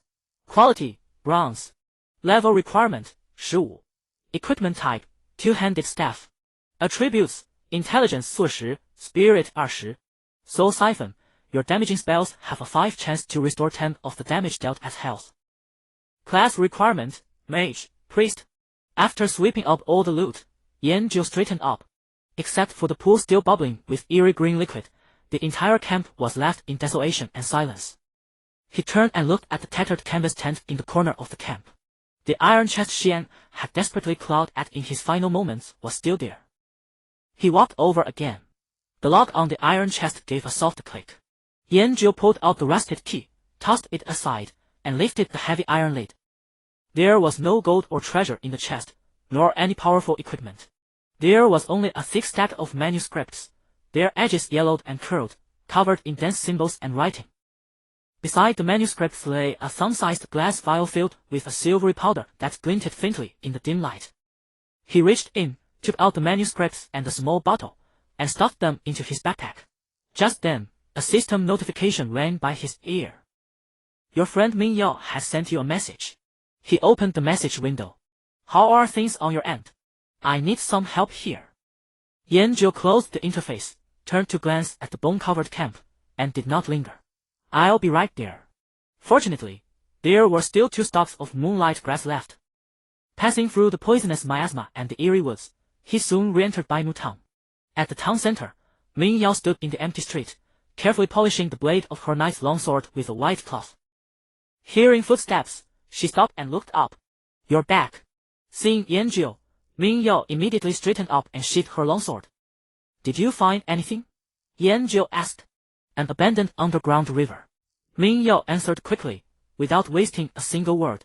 Quality, bronze. Level requirement, 15. Equipment type, two-handed staff. Attributes, intelligence 40, spirit 20. Soul siphon, your damaging spells have a 5 chance to restore 10 of the damage dealt as health. Class requirement, mage, priest. After sweeping up all the loot, Yanjiu straightened up. Except for the pool still bubbling with eerie green liquid, the entire camp was left in desolation and silence. He turned and looked at the tattered canvas tent in the corner of the camp. The iron chest Xian had desperately clawed at in his final moments was still there. He walked over again. The lock on the iron chest gave a soft click. Yanjiu pulled out the rusted key, tossed it aside, and lifted the heavy iron lid. There was no gold or treasure in the chest, nor any powerful equipment. There was only a thick stack of manuscripts, their edges yellowed and curled, covered in dense symbols and writing. Beside the manuscripts lay a thumb-sized glass vial filled with a silvery powder that glinted faintly in the dim light. He reached in, took out the manuscripts and the small bottle, and stuffed them into his backpack. Just then, a system notification rang by his ear. Your friend Ming Yao has sent you a message. He opened the message window. How are things on your end? I need some help here. Yanjiu closed the interface, turned to glance at the bone-covered camp, and did not linger. I'll be right there. Fortunately, there were still 2 stalks of moonlight grass left. Passing through the poisonous miasma and the eerie woods, he soon re-entered Bainu town. At the town center, Ming Yao stood in the empty street, carefully polishing the blade of her knight's longsword with a white cloth. Hearing footsteps, she stopped and looked up. You're back. Seeing Yanjiu, Ming Yao immediately straightened up and sheathed her longsword. Did you find anything? Yanjiu asked. An abandoned underground river. Ming Yao answered quickly, without wasting a single word.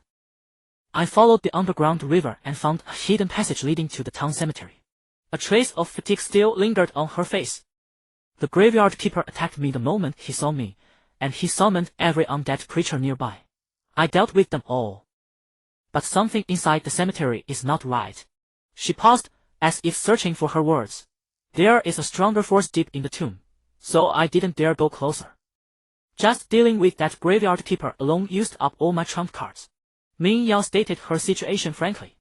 I followed the underground river and found a hidden passage leading to the town cemetery. A trace of fatigue still lingered on her face. The graveyard keeper attacked me the moment he saw me, and he summoned every undead creature nearby. I dealt with them all. But something inside the cemetery is not right. She paused, as if searching for her words. There is a stronger force deep in the tomb, so I didn't dare go closer. Just dealing with that graveyard keeper alone used up all my trump cards. Ming Yao stated her situation frankly.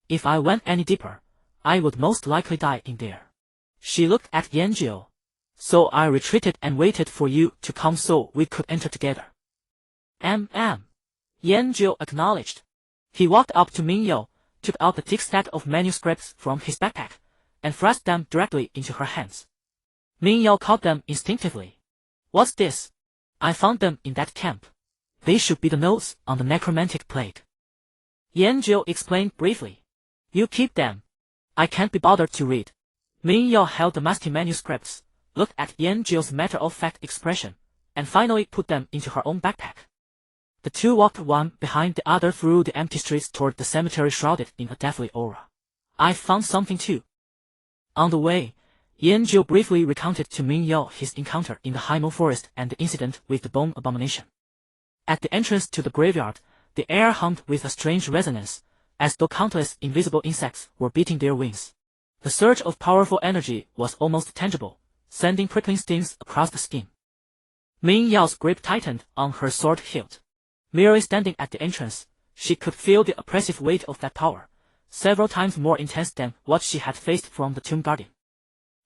If I went any deeper, I would most likely die in there. She looked at Yanjiu. So I retreated and waited for you to come so we could enter together. Yanjiu acknowledged. He walked up to Ming Yao, took out the thick stack of manuscripts from his backpack, and thrust them directly into her hands. Ming Yao caught them instinctively. What's this? I found them in that camp. They should be the notes on the necromantic plague. Yanjiu explained briefly. You keep them. I can't be bothered to read. Ming Yao held the musty manuscripts, looked at Yanjiu's matter-of-fact expression, and finally put them into her own backpack. The two walked one behind the other through the empty streets toward the cemetery shrouded in a deathly aura. I found something too. On the way, Yanjiu briefly recounted to Ming Yao his encounter in the Haimo forest and the incident with the bone abomination. At the entrance to the graveyard, the air hummed with a strange resonance, as though countless invisible insects were beating their wings. The surge of powerful energy was almost tangible, sending prickling stings across the skin. Ming Yao's grip tightened on her sword hilt. Merely standing at the entrance, she could feel the oppressive weight of that power, several times more intense than what she had faced from the Tomb Guardian.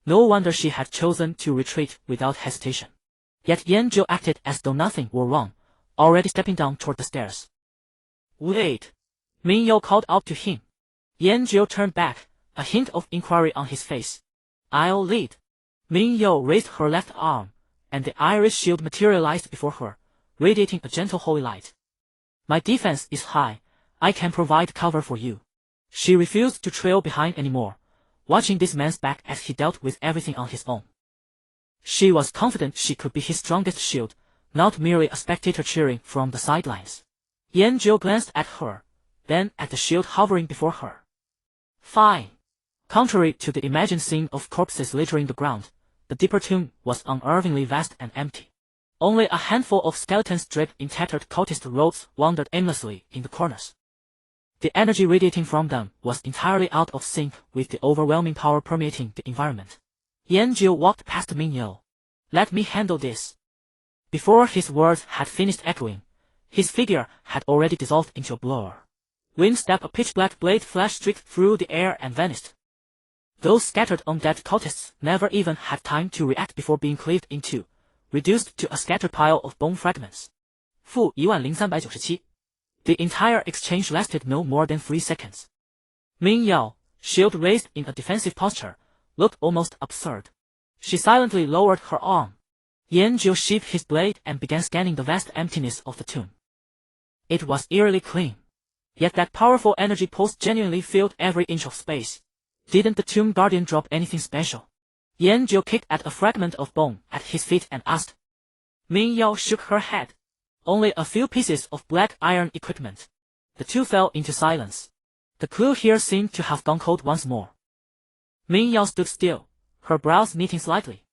No wonder she had chosen to retreat without hesitation. Yet Yanjiu acted as though nothing were wrong, already stepping down toward the stairs. "Wait!" Ming Yao called out to him. Yanjiu turned back, a hint of inquiry on his face. "I'll lead." Ming Yao raised her left arm, and the iris shield materialized before her, radiating a gentle holy light. "My defense is high, I can provide cover for you." She refused to trail behind anymore, watching this man's back as he dealt with everything on his own. She was confident she could be his strongest shield, not merely a spectator cheering from the sidelines. Yanjiu glanced at her, then at the shield hovering before her. "Fine." Contrary to the imagined scene of corpses littering the ground, the deeper tomb was unervingly vast and empty. Only a handful of skeletons draped in tattered cultist robes wandered aimlessly in the corners. The energy radiating from them was entirely out of sync with the overwhelming power permeating the environment. Yanjiu walked past Ming Yao. "Let me handle this." Before his words had finished echoing, his figure had already dissolved into a blur. Wind stepped, a pitch-black blade flashed straight through the air and vanished. Those scattered undead cultists never even had time to react before being cleaved in two, reduced to a scattered pile of bone fragments. -10397. The entire exchange lasted no more than 3 seconds. Ming Yao, shield raised in a defensive posture, looked almost absurd. She silently lowered her arm. Yanjiu sheathed his blade and began scanning the vast emptiness of the tomb. It was eerily clean. Yet that powerful energy pulse genuinely filled every inch of space. Didn't the Tomb Guardian drop anything special? Yanjiu kicked at a fragment of bone at his feet and asked. Ming Yao shook her head. Only a few pieces of black iron equipment. The two fell into silence. The clue here seemed to have gone cold once more. Ming Yao stood still, her brows knitting slightly.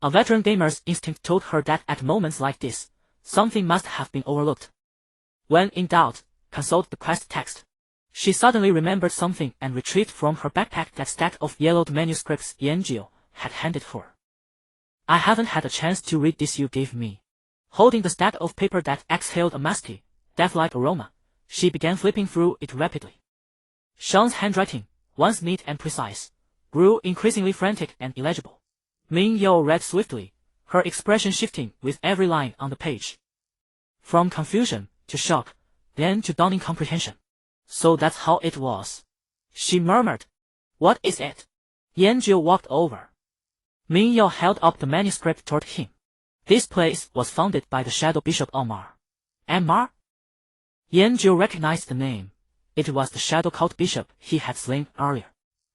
A veteran gamer's instinct told her that at moments like this, something must have been overlooked. When in doubt, consult the quest text. She suddenly remembered something and retrieved from her backpack that stack of yellowed manuscripts Yanjiu had handed her. "I haven't had a chance to read this you gave me." Holding the stack of paper that exhaled a musty, death-like aroma, she began flipping through it rapidly. Shang's handwriting, once neat and precise, grew increasingly frantic and illegible. Ming Yao read swiftly, her expression shifting with every line on the page. From confusion to shock, then to dawning comprehension. "So that's how it was," she murmured. "What is it?" Yanjiu walked over. Ming Yao held up the manuscript toward him. "This place was founded by the Shadow Bishop Omar." "Omar?" Yanjiu recognized the name. It was the Shadow Cult Bishop he had slain earlier.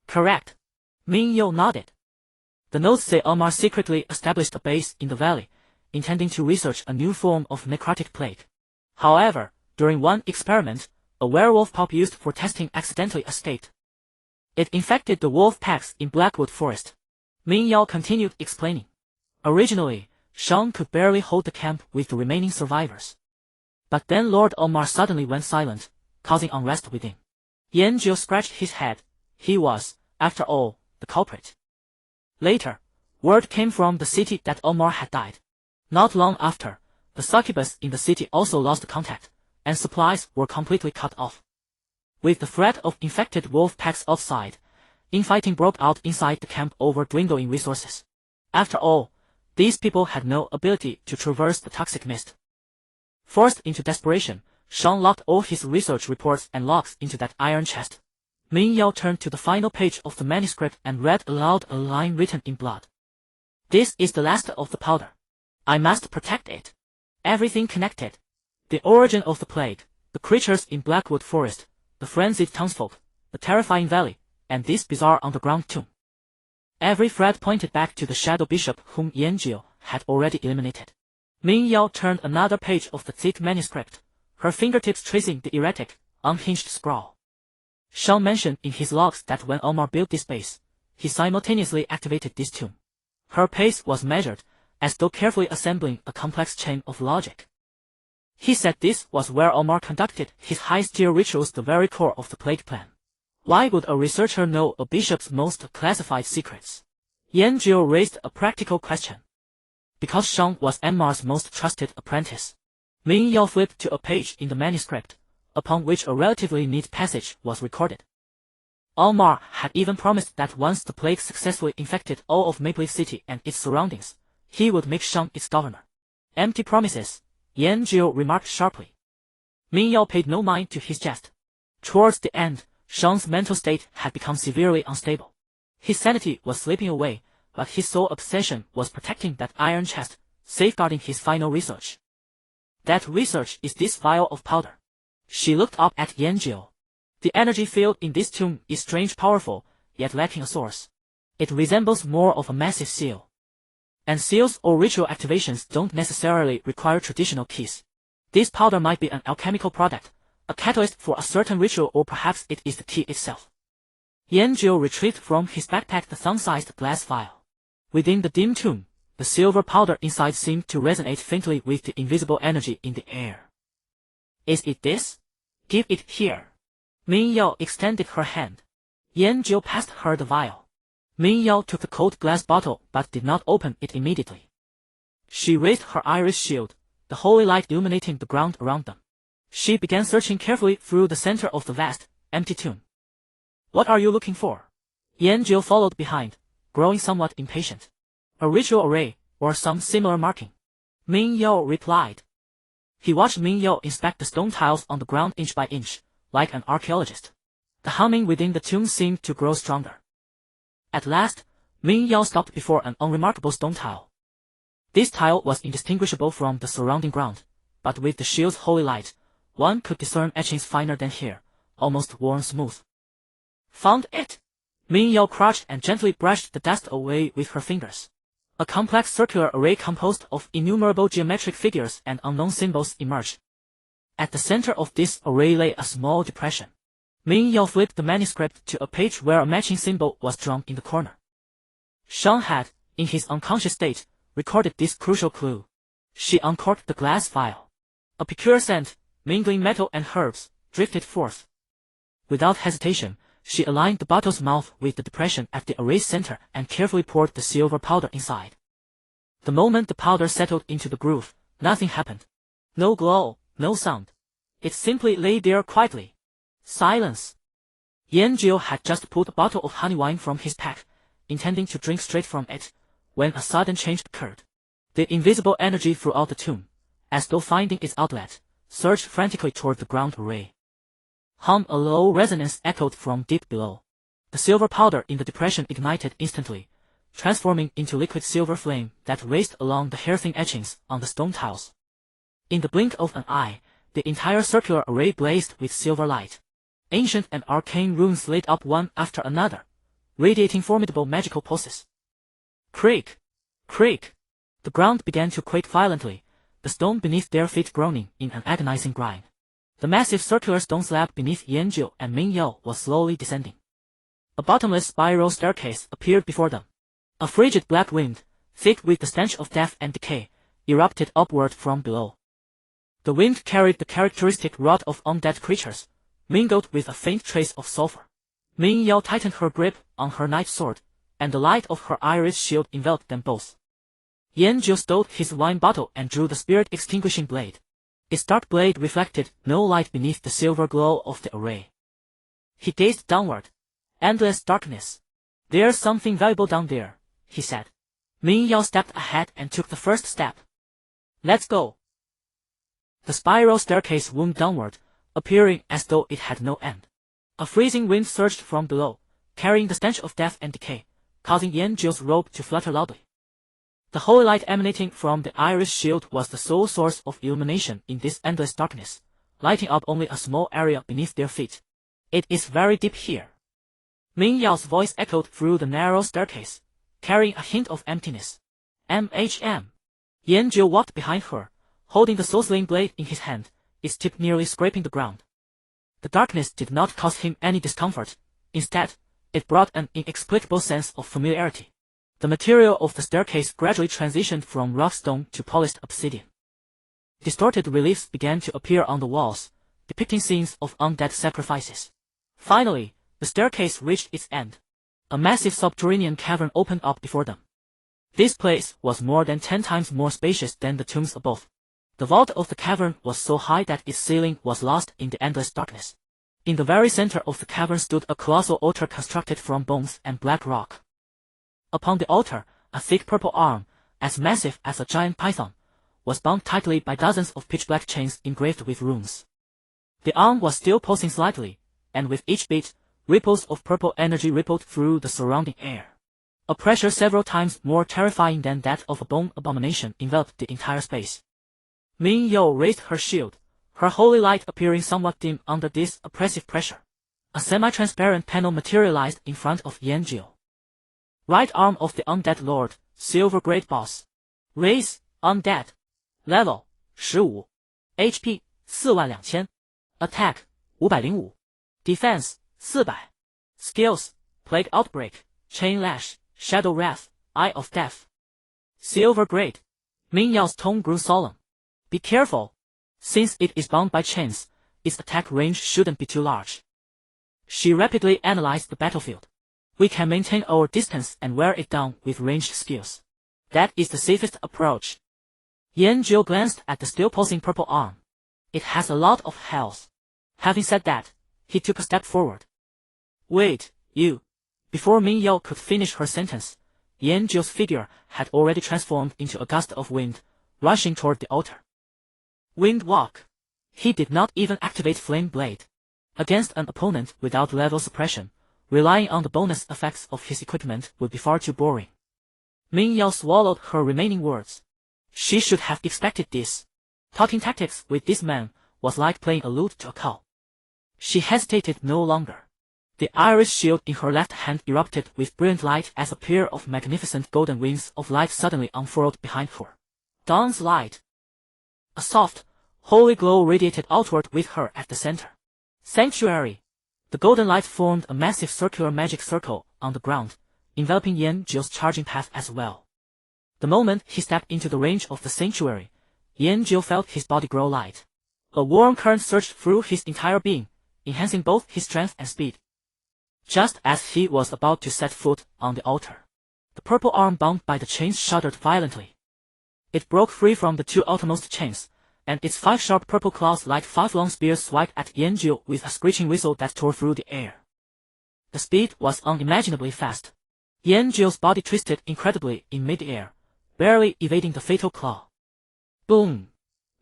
"Correct." Ming Yao nodded. The notes say Omar secretly established a base in the valley, intending to research a new form of necrotic plague. However, during one experiment, a werewolf pup used for testing accidentally escaped. It infected the wolf packs in Blackwood Forest. Ming Yao continued explaining. Originally, Shang could barely hold the camp with the remaining survivors. But then Lord Omar suddenly went silent, causing unrest within. Yanjiu scratched his head. He was, after all, the culprit. Later, word came from the city that Omar had died. Not long after, the succubus in the city also lost contact, and supplies were completely cut off. With the threat of infected wolf packs outside, infighting broke out inside the camp over dwindling resources. After all, these people had no ability to traverse the toxic mist. Forced into desperation, Shang locked all his research reports and logs into that iron chest. Ming Yao turned to the final page of the manuscript and read aloud a line written in blood. "This is the last of the powder. I must protect it. Everything connected. The origin of the plague, the creatures in Blackwood Forest, the frenzied townsfolk, the terrifying valley, and this bizarre underground tomb." Every thread pointed back to the Shadow Bishop whom Yanjiu had already eliminated. Ming Yao turned another page of the thick manuscript, her fingertips tracing the erratic, unhinged scrawl. Shang mentioned in his logs that when Omar built this base, he simultaneously activated this tomb. Her pace was measured, as though carefully assembling a complex chain of logic. He said this was where Omar conducted his high-tier rituals, the very core of the plague plan. Why would a researcher know a bishop's most classified secrets? Yanjiu raised a practical question. Because Shang was Emmar's most trusted apprentice. Ming Yao flipped to a page in the manuscript, upon which a relatively neat passage was recorded. Omar had even promised that once the plague successfully infected all of Maple Leaf City and its surroundings, he would make Shang its governor. Empty promises, Yanjiu remarked sharply. Ming Yao paid no mind to his jest. Towards the end, Shang's mental state had become severely unstable. His sanity was slipping away, but his sole obsession was protecting that iron chest, safeguarding his final research. That research is this vial of powder. She looked up at Yanjiu. The energy field in this tomb is strange powerful, yet lacking a source. It resembles more of a massive seal. And seals or ritual activations don't necessarily require traditional keys. This powder might be an alchemical product, a catalyst for a certain ritual, or perhaps it is the key itself. Yanjiu retrieved from his backpack the thumb-sized glass vial. Within the dim tomb, the silver powder inside seemed to resonate faintly with the invisible energy in the air. Is it this? Give it here. Ming Yao extended her hand. Yanjiu passed her the vial. Ming Yao took the cold glass bottle but did not open it immediately. She raised her iris shield, the holy light illuminating the ground around them. She began searching carefully through the center of the vast, empty tomb. What are you looking for? Yanjiu followed behind, growing somewhat impatient. A ritual array, or some similar marking. Ming Yao replied. He watched Ming Yao inspect the stone tiles on the ground inch by inch, like an archaeologist. The humming within the tomb seemed to grow stronger. At last, Ming Yao stopped before an unremarkable stone tile. This tile was indistinguishable from the surrounding ground, but with the shield's holy light, one could discern etchings finer than hair, almost worn smooth. Found it! Ming Yao crouched and gently brushed the dust away with her fingers. A complex circular array composed of innumerable geometric figures and unknown symbols emerged. At the center of this array lay a small depression. Ming Yao flipped the manuscript to a page where a matching symbol was drawn in the corner. Shang had, in his unconscious state, recorded this crucial clue. She uncorked the glass vial. A peculiar scent, mingling metal and herbs, drifted forth. Without hesitation, she aligned the bottle's mouth with the depression at the array's center and carefully poured the silver powder inside. The moment the powder settled into the groove, nothing happened. No glow, no sound. It simply lay there quietly. Silence. Yanjiu had just pulled a bottle of honey wine from his pack, intending to drink straight from it, when a sudden change occurred. The invisible energy throughout the tomb, as though finding its outlet, surged frantically toward the ground array. Hum! A low resonance echoed from deep below. The silver powder in the depression ignited instantly, transforming into liquid silver flame that raced along the hair-thin etchings on the stone tiles. In the blink of an eye, the entire circular array blazed with silver light. Ancient and arcane runes lit up one after another, radiating formidable magical pulses. Creak! Creak! The ground began to quake violently, the stone beneath their feet groaning in an agonizing grind. The massive circular stone slab beneath Yanjiu and Ming Yao was slowly descending. A bottomless spiral staircase appeared before them. A frigid black wind, thick with the stench of death and decay, erupted upward from below. The wind carried the characteristic rot of undead creatures, mingled with a faint trace of sulfur. Ming Yao tightened her grip on her knife sword, and the light of her iris shield enveloped them both. Yanjiu stowed his wine bottle and drew the spirit-extinguishing blade. Its dark blade reflected no light beneath the silver glow of the array. He gazed downward. Endless darkness. There's something valuable down there, he said. Ming Yao stepped ahead and took the first step. Let's go. The spiral staircase wound downward, appearing as though it had no end. A freezing wind surged from below, carrying the stench of death and decay, causing Yanjiu's robe to flutter loudly. The holy light emanating from the iris shield was the sole source of illumination in this endless darkness, lighting up only a small area beneath their feet. It is very deep here. Ming Yao's voice echoed through the narrow staircase, carrying a hint of emptiness. MHM. Yanjiu walked behind her, holding the soul-slaying blade in his hand, its tip nearly scraping the ground. The darkness did not cause him any discomfort. Instead, It brought an inexplicable sense of familiarity. The material of the staircase gradually transitioned from rough stone to polished obsidian. Distorted reliefs began to appear on the walls, depicting scenes of undead sacrifices. Finally, the staircase reached its end. A massive subterranean cavern opened up before them. This place was more than 10 times more spacious than the tombs above. The vault of the cavern was so high that its ceiling was lost in the endless darkness. In the very center of the cavern stood a colossal altar constructed from bones and black rock. Upon the altar, a thick purple arm, as massive as a giant python, was bound tightly by dozens of pitch-black chains engraved with runes. The arm was still pulsing slightly, and with each beat, ripples of purple energy rippled through the surrounding air. A pressure several times more terrifying than that of a bone abomination enveloped the entire space. Min Yo raised her shield, her holy light appearing somewhat dim under this oppressive pressure. A semi-transparent panel materialized in front of Yanjiu. Right arm of the undead lord, silver great boss. Race, undead. Level, 15. HP, 42000. Attack, 505. Defense, 400. Skills, Plague Outbreak, Chain Lash, Shadow Wrath, Eye of Death. Silver Grade. Min Yao's tone grew solemn. Be careful. Since it is bound by chains, its attack range shouldn't be too large. She rapidly analyzed the battlefield. We can maintain our distance and wear it down with ranged skills. That is the safest approach. Yanjiu glanced at the still pulsing purple arm. It has a lot of health. Having said that, he took a step forward. Wait, you. Before Min Yao could finish her sentence, Yanjiu's figure had already transformed into a gust of wind, rushing toward the altar. Wind Walk. He did not even activate Flame Blade. Against an opponent without level suppression, relying on the bonus effects of his equipment would be far too boring. Min Yao swallowed her remaining words. She should have expected this. Talking tactics with this man was like playing a lute to a cow. She hesitated no longer. The iris shield in her left hand erupted with brilliant light as a pair of magnificent golden wings of light suddenly unfurled behind her. Dawn's light. A soft, holy glow radiated outward with her at the center. Sanctuary. The golden light formed a massive circular magic circle on the ground, enveloping Yanjiu's charging path as well. The moment he stepped into the range of the sanctuary, Yanjiu felt his body grow light. A warm current surged through his entire being, enhancing both his strength and speed. Just as he was about to set foot on the altar, the purple arm bound by the chains shuddered violently. It broke free from the 2 outermost chains, and its 5 sharp purple claws like 5 long spears swiped at Yanjiu with a screeching whistle that tore through the air. The speed was unimaginably fast. Yanjiu's body twisted incredibly in mid-air, barely evading the fatal claw. Boom!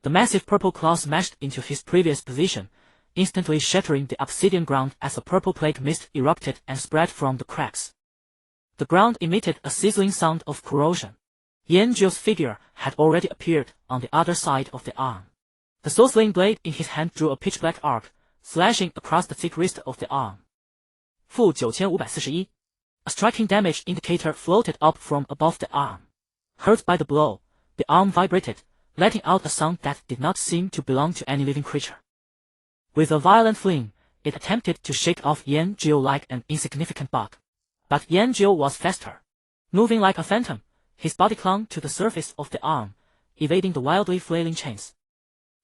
The massive purple claw smashed into his previous position, instantly shattering the obsidian ground as a purple plague mist erupted and spread from the cracks. The ground emitted a sizzling sound of corrosion. Yanjiu's figure had already appeared on the other side of the arm. The soul-slaying blade in his hand drew a pitch-black arc, slashing across the thick wrist of the arm. -9541. A striking damage indicator floated up from above the arm. Hurt by the blow, the arm vibrated, letting out a sound that did not seem to belong to any living creature. With a violent fling, it attempted to shake off Yanjiu like an insignificant bug. But Yanjiu was faster. Moving like a phantom, his body clung to the surface of the arm, evading the wildly flailing chains.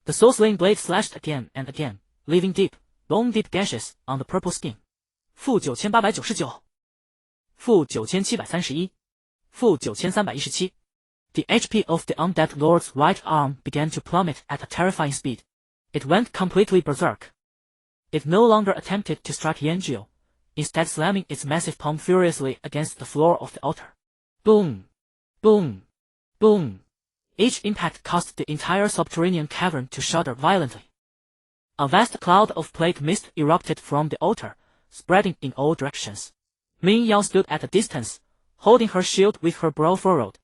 The soul-slaying blade slashed again and again, leaving deep, bone-deep gashes on the purple skin. -9899. -9731. -9317. The HP of the undead lord's right arm began to plummet at a terrifying speed. It went completely berserk. It no longer attempted to strike Yanjiu, instead slamming its massive palm furiously against the floor of the altar. Boom! Boom! Boom! Each impact caused the entire subterranean cavern to shudder violently. A vast cloud of plague mist erupted from the altar, spreading in all directions. Min Yao stood at a distance, holding her shield with her brow furrowed.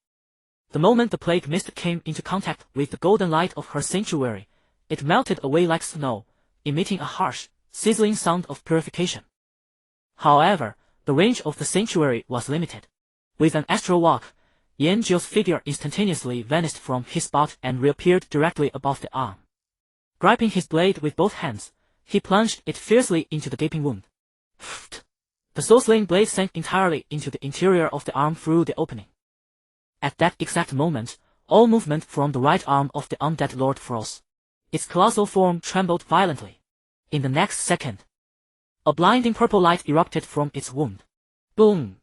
The moment the plague mist came into contact with the golden light of her sanctuary, it melted away like snow, emitting a harsh, sizzling sound of purification. However, the range of the sanctuary was limited. With an astral walk, Yanjiu's figure instantaneously vanished from his spot and reappeared directly above the arm. Gripping his blade with both hands, he plunged it fiercely into the gaping wound. The soul-slaying blade sank entirely into the interior of the arm through the opening. At that exact moment, all movement from the right arm of the undead lord froze. Its colossal form trembled violently. In the next second, a blinding purple light erupted from its wound. Boom!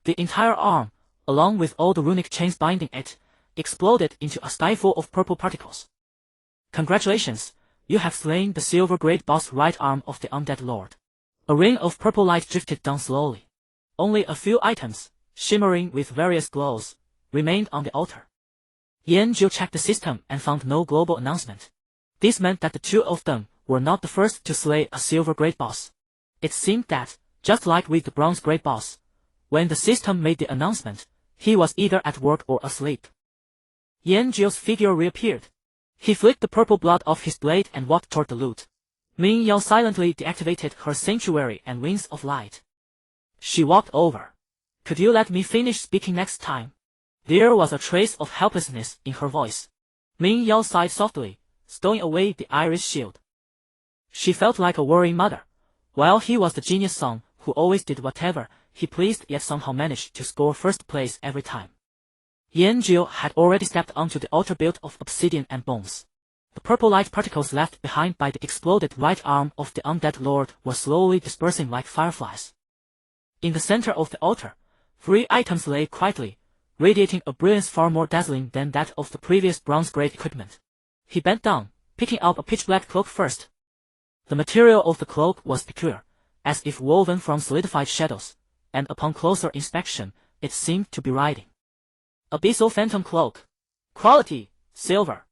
The entire arm, along with all the runic chains binding it, exploded into a sky full of purple particles. Congratulations, you have slain the silver-grade boss right arm of the undead lord. A ring of purple light drifted down slowly. Only a few items, shimmering with various glows, remained on the altar. Yanjiu checked the system and found no global announcement. This meant that the two of them were not the first to slay a silver-grade boss. It seemed that, just like with the bronze-grade boss, when the system made the announcement, he was either at work or asleep. Yanjiu's figure reappeared. He flicked the purple blood off his blade and walked toward the loot. Ming Yao silently deactivated her sanctuary and wings of light. She walked over. Could you let me finish speaking next time? There was a trace of helplessness in her voice. Ming Yao sighed softly, stowing away the iris shield. She felt like a worrying mother, while he was the genius son who always did whatever he pleased yet somehow managed to score first place every time. Yanjiu had already stepped onto the altar built of obsidian and bones. The purple light particles left behind by the exploded right arm of the undead lord were slowly dispersing like fireflies. In the center of the altar, 3 items lay quietly, radiating a brilliance far more dazzling than that of the previous bronze-grade equipment. He bent down, picking out a pitch-black cloak first. The material of the cloak was peculiar, as if woven from solidified shadows, and upon closer inspection, it seemed to be riding. Abyssal Phantom Cloak. Quality, silver.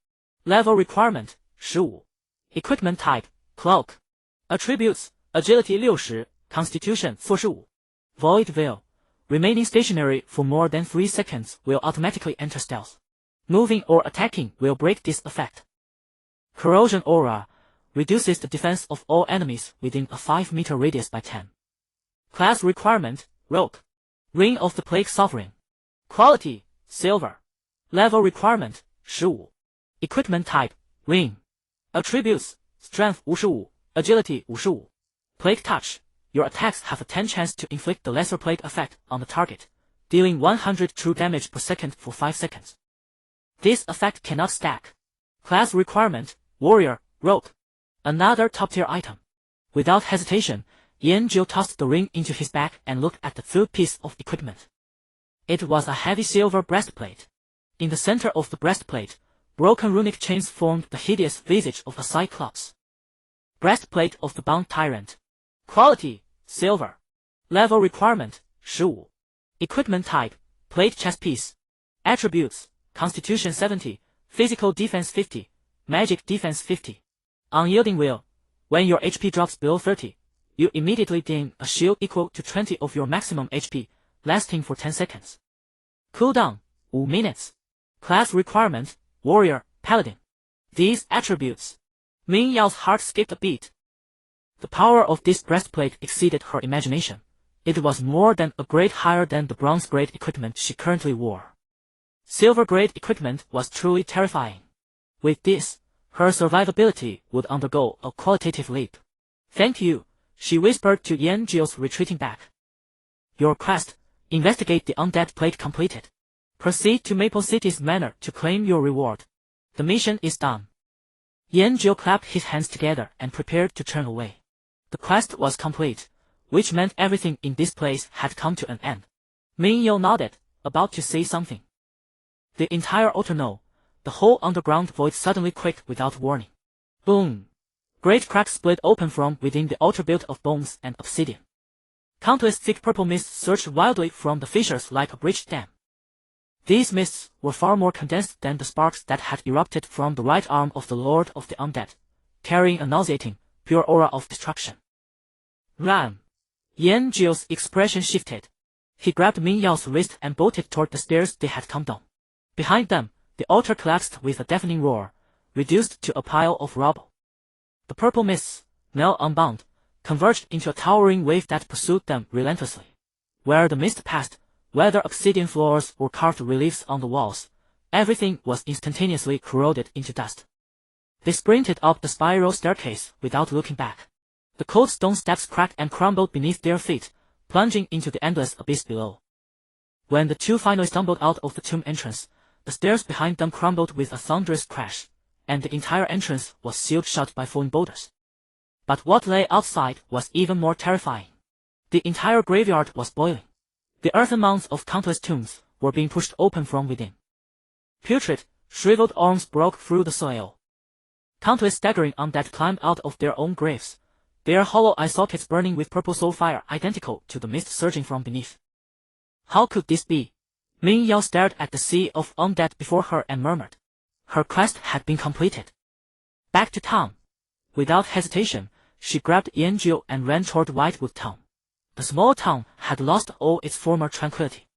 Level requirement, 15. Equipment type, cloak. Attributes, agility 60, constitution 45. Void Veil. Remaining stationary for more than 3 seconds will automatically enter stealth. Moving or attacking will break this effect. Corrosion Aura. Reduces the defense of all enemies within a 5-meter radius by 10. Class requirement, Rogue. Ring of the Plague Sovereign. Quality, silver. Level requirement, 15. Equipment type, ring. Attributes, strength 55, agility 55. Plague Touch. Your attacks have a 10 chance to inflict the lesser plague effect on the target, dealing 100 true damage per second for 5 seconds. This effect cannot stack. Class requirement, warrior, rogue. Another top-tier item. Without hesitation, Yanjiu tossed the ring into his bag and looked at the third piece of equipment. It was a heavy silver breastplate. In the center of the breastplate, broken runic chains formed the hideous visage of a cyclops. Breastplate of the Bound Tyrant. Quality, silver. Level requirement, 15. Equipment type, plate chest piece. Attributes, constitution 70, physical defense 50, magic defense 50. Unyielding will. When your HP drops below 30, you immediately gain a shield equal to 20 of your maximum HP, lasting for 10 seconds. Cooldown, 5 minutes. Class requirement, warrior, paladin. These attributes. Ming Yao's heart skipped a beat. The power of this breastplate exceeded her imagination. It was more than a grade higher than the bronze-grade equipment she currently wore. Silver-grade equipment was truly terrifying. With this, her survivability would undergo a qualitative leap. Thank you, she whispered to Yanjiu's retreating back. Your quest, investigate the undead plate completed. Proceed to Maple City's manor to claim your reward. The mission is done. Yanjiu clapped his hands together and prepared to turn away. The quest was complete, which meant everything in this place had come to an end. Ming Yao nodded, about to say something. The entire altar no. The whole underground void suddenly quaked without warning. Boom! Great cracks split open from within the altar built of bones and obsidian. Countless thick purple mists surged wildly from the fissures like a breached dam. These mists were far more condensed than the sparks that had erupted from the right arm of the Lord of the Undead, carrying a nauseating, pure aura of destruction. Run! Yanjiu's expression shifted. He grabbed Ming Yao's wrist and bolted toward the stairs they had come down. Behind them, the altar collapsed with a deafening roar, reduced to a pile of rubble. The purple mists, now unbound, converged into a towering wave that pursued them relentlessly. Where the mist passed, whether obsidian floors or carved reliefs on the walls, everything was instantaneously corroded into dust. They sprinted up the spiral staircase without looking back. The cold stone steps cracked and crumbled beneath their feet, plunging into the endless abyss below. When the two finally stumbled out of the tomb entrance, the stairs behind them crumbled with a thunderous crash, and the entire entrance was sealed shut by falling boulders. But what lay outside was even more terrifying. The entire graveyard was boiling. The earthen mounds of countless tombs were being pushed open from within. Putrid, shriveled arms broke through the soil. Countless staggering undead climbed out of their own graves, their hollow eye sockets burning with purple soul fire identical to the mist surging from beneath. How could this be? Ming Yao stared at the sea of undead before her and murmured. Her quest had been completed. Back to town. Without hesitation, she grabbed Yanjiu and ran toward Whitewood Town. The small town had lost all its former tranquility.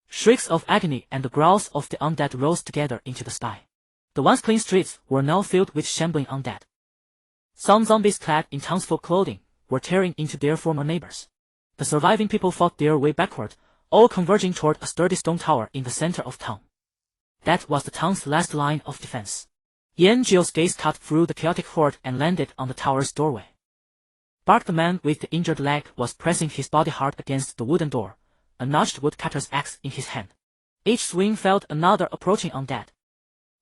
Shrieks of agony and the growls of the undead rose together into the sky. The once clean streets were now filled with shambling undead. Some zombies clad in townsfolk clothing were tearing into their former neighbors. The surviving people fought their way backward, all converging toward a sturdy stone tower in the center of town. That was the town's last line of defense. Yanjiu's gaze cut through the chaotic horde and landed on the tower's doorway. Bark, the man with the injured leg, was pressing his body hard against the wooden door, a notched woodcutter's axe in his hand. Each swing felt another approaching undead.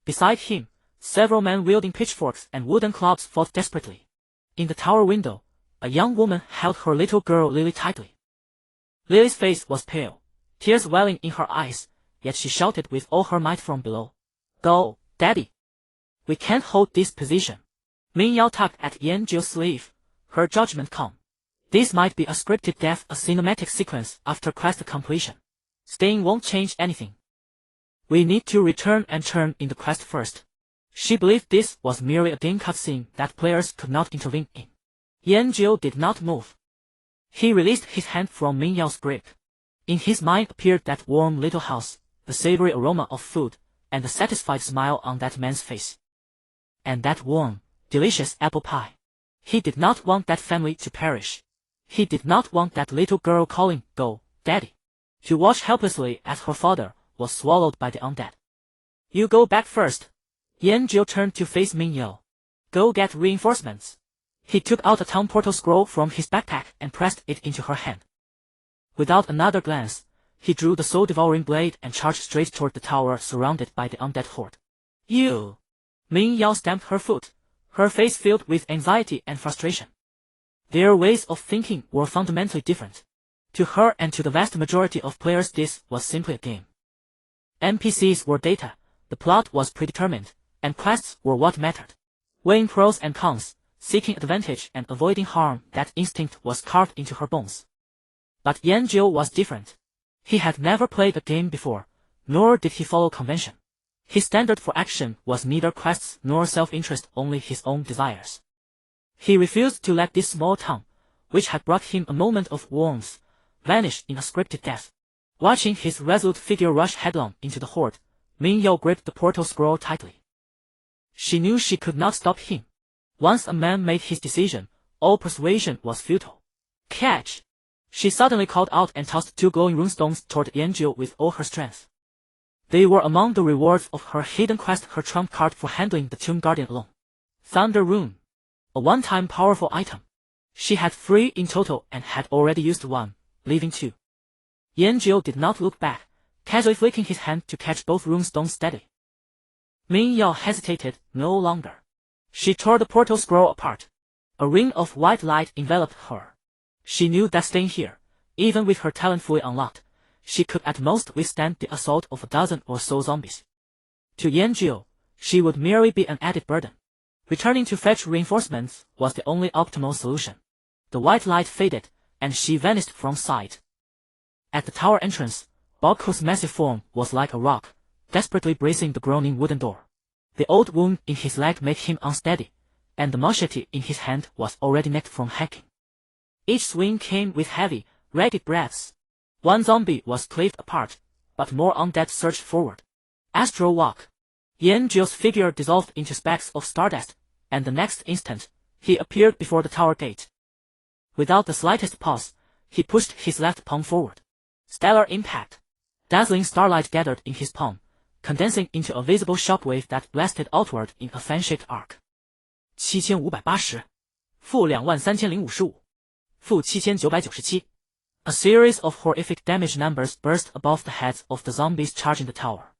Beside him, several men wielding pitchforks and wooden clubs fought desperately. In the tower window, a young woman held her little girl Lily tightly. Lily's face was pale, tears welling in her eyes, yet she shouted with all her might from below. "Go, Daddy! We can't hold this position." Ming Yao tugged at Yanjiu's sleeve, her judgment calm. This might be a scripted death, a cinematic sequence after quest completion. Staying won't change anything. We need to return and turn in the quest first. She believed this was merely a game cutscene that players could not intervene in. Yanjiu did not move. He released his hand from Ming Yao's grip. In his mind appeared that warm little house, the savory aroma of food, and the satisfied smile on that man's face. And that warm, delicious apple pie. He did not want that family to perish. He did not want that little girl calling, "Go, Daddy." To watch helplessly as her father was swallowed by the undead. "You go back first." Yanjiu turned to face Ming Yao. "Go get reinforcements." He took out a town portal scroll from his backpack and pressed it into her hand. Without another glance, he drew the soul-devouring blade and charged straight toward the tower surrounded by the undead horde. "You!" Ming Yao stamped her foot, her face filled with anxiety and frustration. Their ways of thinking were fundamentally different. To her and to the vast majority of players, this was simply a game. NPCs were data, the plot was predetermined, and quests were what mattered. Weighing pros and cons, seeking advantage and avoiding harm, that instinct was carved into her bones. But Yanjiu was different. He had never played a game before, nor did he follow convention. His standard for action was neither quests nor self-interest, only his own desires. He refused to let this small town, which had brought him a moment of warmth, vanish in a scripted death. Watching his resolute figure rush headlong into the horde, Ming Yao gripped the portal scroll tightly. She knew she could not stop him. Once a man made his decision, all persuasion was futile. "Catch!" She suddenly called out and tossed 2 glowing runestones toward Yanjiu with all her strength. They were among the rewards of her hidden quest, her trump card for handling the Tomb Guardian alone. Thunder Rune. A one-time powerful item. She had 3 in total and had already used 1, leaving 2. Yanjiu did not look back, casually flicking his hand to catch both runestones steadily. Ming Yao hesitated no longer. She tore the portal scroll apart. A ring of white light enveloped her. She knew that staying here, even with her talent fully unlocked, she could at most withstand the assault of a dozen or so zombies. To Yanjiu, she would merely be an added burden. Returning to fetch reinforcements was the only optimal solution. The white light faded, and she vanished from sight. At the tower entrance, Baoku's massive form was like a rock, desperately bracing the groaning wooden door. The old wound in his leg made him unsteady, and the machete in his hand was already nicked from hacking. Each swing came with heavy, ragged breaths. One zombie was cleaved apart, but more undead surged forward. Astral walk. Yanjiu's figure dissolved into specks of stardust, and the next instant, he appeared before the tower gate. Without the slightest pause, he pushed his left palm forward. Stellar impact. Dazzling starlight gathered in his palm, condensing into a visible shockwave that blasted outward in a fan-shaped arc. 7580 -23055 -7997 A series of horrific damage numbers burst above the heads of the zombies charging the tower.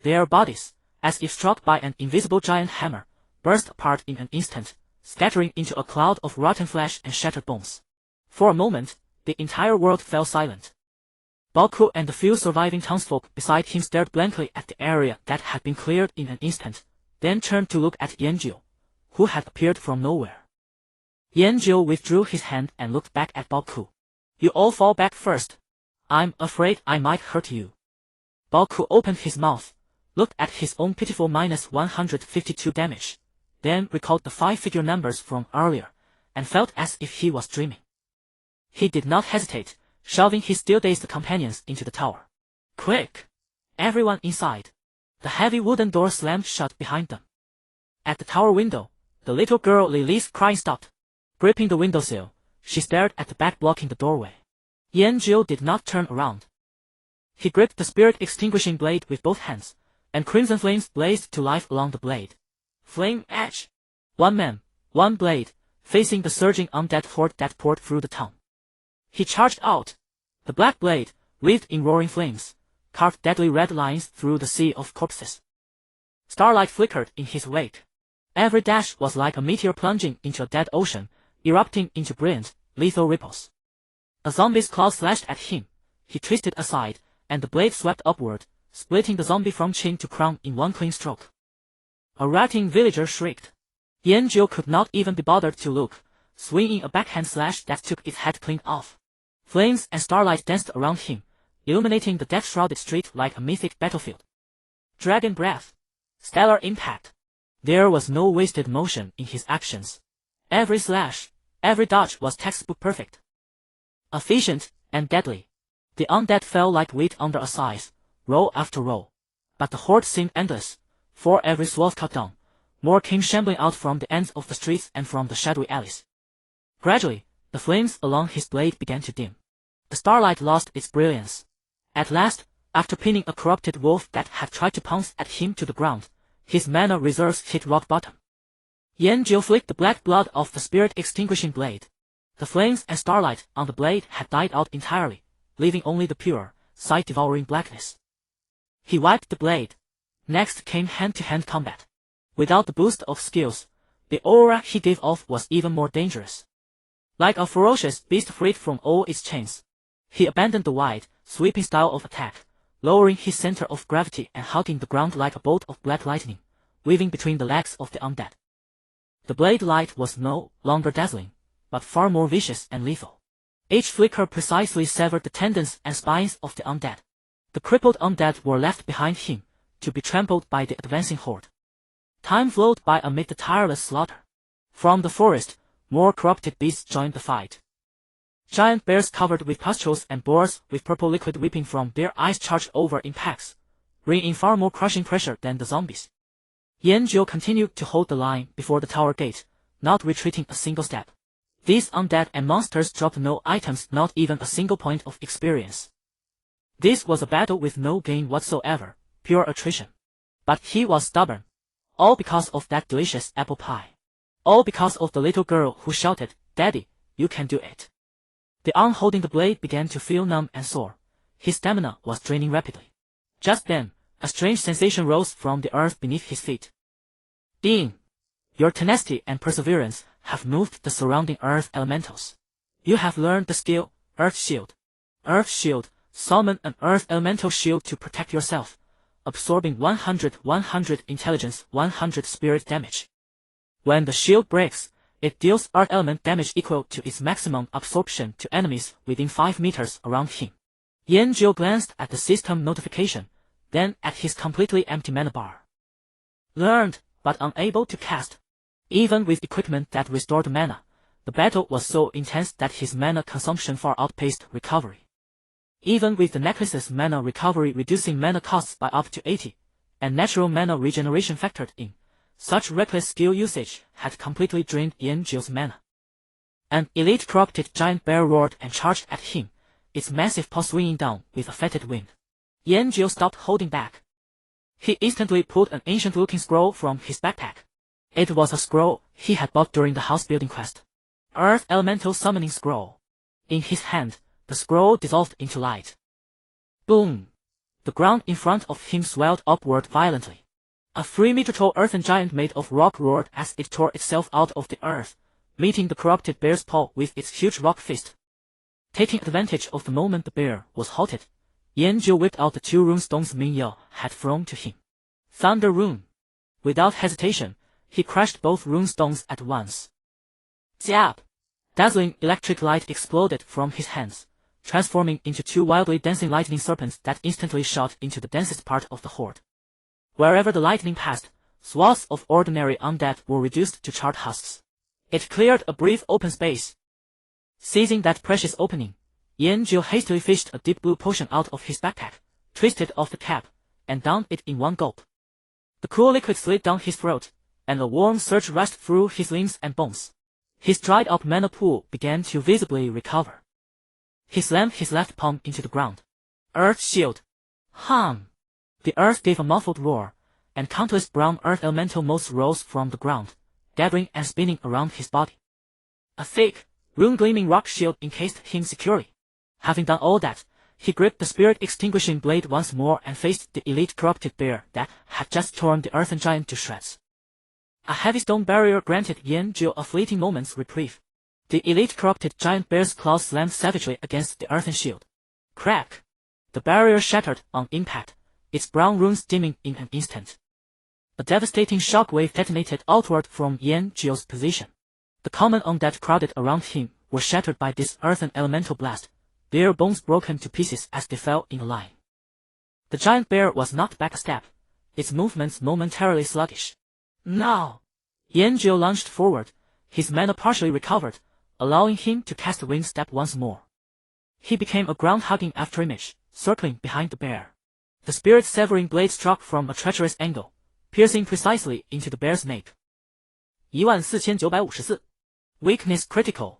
Their bodies, as if struck by an invisible giant hammer, burst apart in an instant, scattering into a cloud of rotten flesh and shattered bones. For a moment, the entire world fell silent. Baoku and the few surviving townsfolk beside him stared blankly at the area that had been cleared in an instant, then turned to look at Yanjiu, who had appeared from nowhere. Yanjiu withdrew his hand and looked back at Baoku. You all fall back first. I'm afraid I might hurt you. Baoku opened his mouth, looked at his own pitiful -152 damage, then recalled the 5-figure numbers from earlier, and felt as if he was dreaming. He did not hesitate, shoving his still-dazed companions into the tower. Quick! Everyone inside. The heavy wooden door slammed shut behind them. At the tower window, the little girl Lily's crying stopped. Gripping the windowsill, she stared at the bat blocking the doorway. Yanjiu did not turn around. He gripped the spirit-extinguishing blade with both hands, and crimson flames blazed to life along the blade. Flame edge! One man, one blade, facing the surging undead horde that poured through the town. He charged out. The black blade, wreathed in roaring flames, carved deadly red lines through the sea of corpses. Starlight flickered in his wake. Every dash was like a meteor plunging into a dead ocean, erupting into brilliant, lethal ripples. A zombie's claw slashed at him. He twisted aside, and the blade swept upward, splitting the zombie from chin to crown in one clean stroke. A ratting villager shrieked. Yanjiu could not even be bothered to look, swinging a backhand slash that took its head clean off. Flames and starlight danced around him, illuminating the death-shrouded street like a mythic battlefield. Dragon breath. Stellar impact. There was no wasted motion in his actions. Every slash, every dodge was textbook perfect. Efficient and deadly. The undead fell like wheat under a scythe, row after row. But the horde seemed endless. For every swath cut down, more came shambling out from the ends of the streets and from the shadowy alleys. Gradually, the flames along his blade began to dim. The starlight lost its brilliance. At last, after pinning a corrupted wolf that had tried to pounce at him to the ground, his mana reserves hit rock bottom. Yanjiu flicked the black blood off the spirit-extinguishing blade. The flames and starlight on the blade had died out entirely, leaving only the pure, sight-devouring blackness. He wiped the blade. Next came hand-to-hand combat. Without the boost of skills, the aura he gave off was even more dangerous. Like a ferocious beast freed from all its chains, he abandoned the wide, sweeping style of attack, lowering his center of gravity and hugging the ground like a bolt of black lightning, weaving between the legs of the undead. The blade light was no longer dazzling, but far more vicious and lethal. Each flicker precisely severed the tendons and spines of the undead. The crippled undead were left behind him, to be trampled by the advancing horde. Time flowed by amid the tireless slaughter. From the forest, more corrupted beasts joined the fight. Giant bears covered with pustules and boars with purple liquid weeping from their eyes charged over in packs, bringing far more crushing pressure than the zombies. Yanjiu continued to hold the line before the tower gate, not retreating a single step. These undead and monsters dropped no items, not even a single point of experience. This was a battle with no gain whatsoever, pure attrition. But he was stubborn. All because of that delicious apple pie. All because of the little girl who shouted, "Daddy, you can do it." The arm holding the blade began to feel numb and sore. His stamina was draining rapidly. Just then, a strange sensation rose from the earth beneath his feet. Ding! Your tenacity and perseverance have moved the surrounding earth elementals. You have learned the skill, Earth Shield. Earth Shield, summon an earth elemental shield to protect yourself, absorbing 100 intelligence, 100 spirit damage. When the shield breaks, it deals earth element damage equal to its maximum absorption to enemies within 5 meters around him. Yanjiu glanced at the system notification, then at his completely empty mana bar. Learned, but unable to cast. Even with equipment that restored mana, the battle was so intense that his mana consumption far outpaced recovery. Even with the necklace's mana recovery reducing mana costs by up to 80, and natural mana regeneration factored in, such reckless skill usage had completely drained Yanjiu's mana. An elite corrupted giant bear roared and charged at him, its massive paw swinging down with a fetid wind. Yanjiu stopped holding back. He instantly pulled an ancient-looking scroll from his backpack. It was a scroll he had bought during the house-building quest. Earth Elemental Summoning Scroll. In his hand, the scroll dissolved into light. Boom! The ground in front of him swelled upward violently. A 3-meter-tall earthen giant made of rock roared as it tore itself out of the earth, meeting the corrupted bear's paw with its huge rock fist. Taking advantage of the moment the bear was halted, Yanjiu whipped out the 2 rune stones Ming Yao had thrown to him. Thunder Rune. Without hesitation, he crashed both rune stones at once. Zap! Dazzling electric light exploded from his hands, transforming into 2 wildly dancing lightning serpents that instantly shot into the densest part of the horde. Wherever the lightning passed, swaths of ordinary undead were reduced to charred husks. It cleared a brief open space. Seizing that precious opening, Yanjiu hastily fished a deep blue potion out of his backpack, twisted off the cap, and downed it in one gulp. The cool liquid slid down his throat, and a warm surge rushed through his limbs and bones. His dried-up mana pool began to visibly recover. He slammed his left palm into the ground. Earth Shield. Hum! The earth gave a muffled roar, and countless brown earth elemental motes rose from the ground, gathering and spinning around his body. A thick, rune-gleaming rock shield encased him securely. Having done all that, he gripped the spirit-extinguishing blade once more and faced the elite corrupted bear that had just torn the earthen giant to shreds. A heavy stone barrier granted Yanjiu a fleeting moment's reprieve. The elite corrupted giant bear's claws slammed savagely against the earthen shield. Crack! The barrier shattered on impact, its brown runes dimming in an instant. A devastating shockwave detonated outward from Yanjiu's position. The common undead crowded around him were shattered by this earthen elemental blast, their bones broken to pieces as they fell in a line. The giant bear was knocked back a step, its movements momentarily sluggish. Now! Yanjiu lunged forward, his mana partially recovered, allowing him to cast a winged step once more. He became a ground-hugging afterimage, circling behind the bear. The spirit-severing blade struck from a treacherous angle, piercing precisely into the bear's nape. 14954. Weakness critical.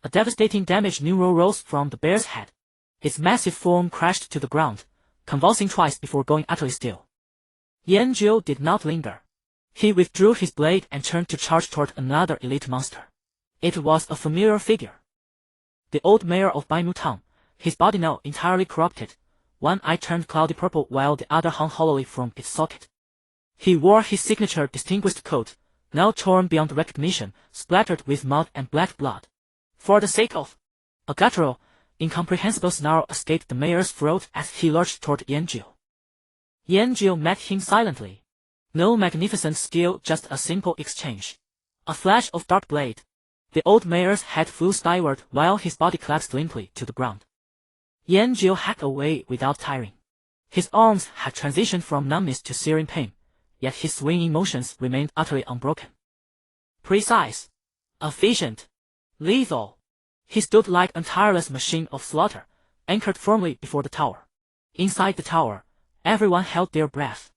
A devastating damage neural rose from the bear's head. Its massive form crashed to the ground, convulsing twice before going utterly still. Yanjiu did not linger. He withdrew his blade and turned to charge toward another elite monster. It was a familiar figure. The old mayor of Baimu Town, his body now entirely corrupted, one eye turned cloudy purple while the other hung hollowly from its socket. He wore his signature distinguished coat, now torn beyond recognition, splattered with mud and black blood. For the sake of... A guttural, incomprehensible snarl escaped the mayor's throat as he lurched toward Yanjiu. Yanjiu met him silently. No magnificent skill, just a simple exchange. A flash of dark blade. The old mayor's head flew skyward while his body collapsed limply to the ground. Yanjiu hacked away without tiring. His arms had transitioned from numbness to searing pain, yet his swinging motions remained utterly unbroken. Precise. Efficient. Lethal. He stood like a tireless machine of slaughter, anchored firmly before the tower. Inside the tower, everyone held their breath.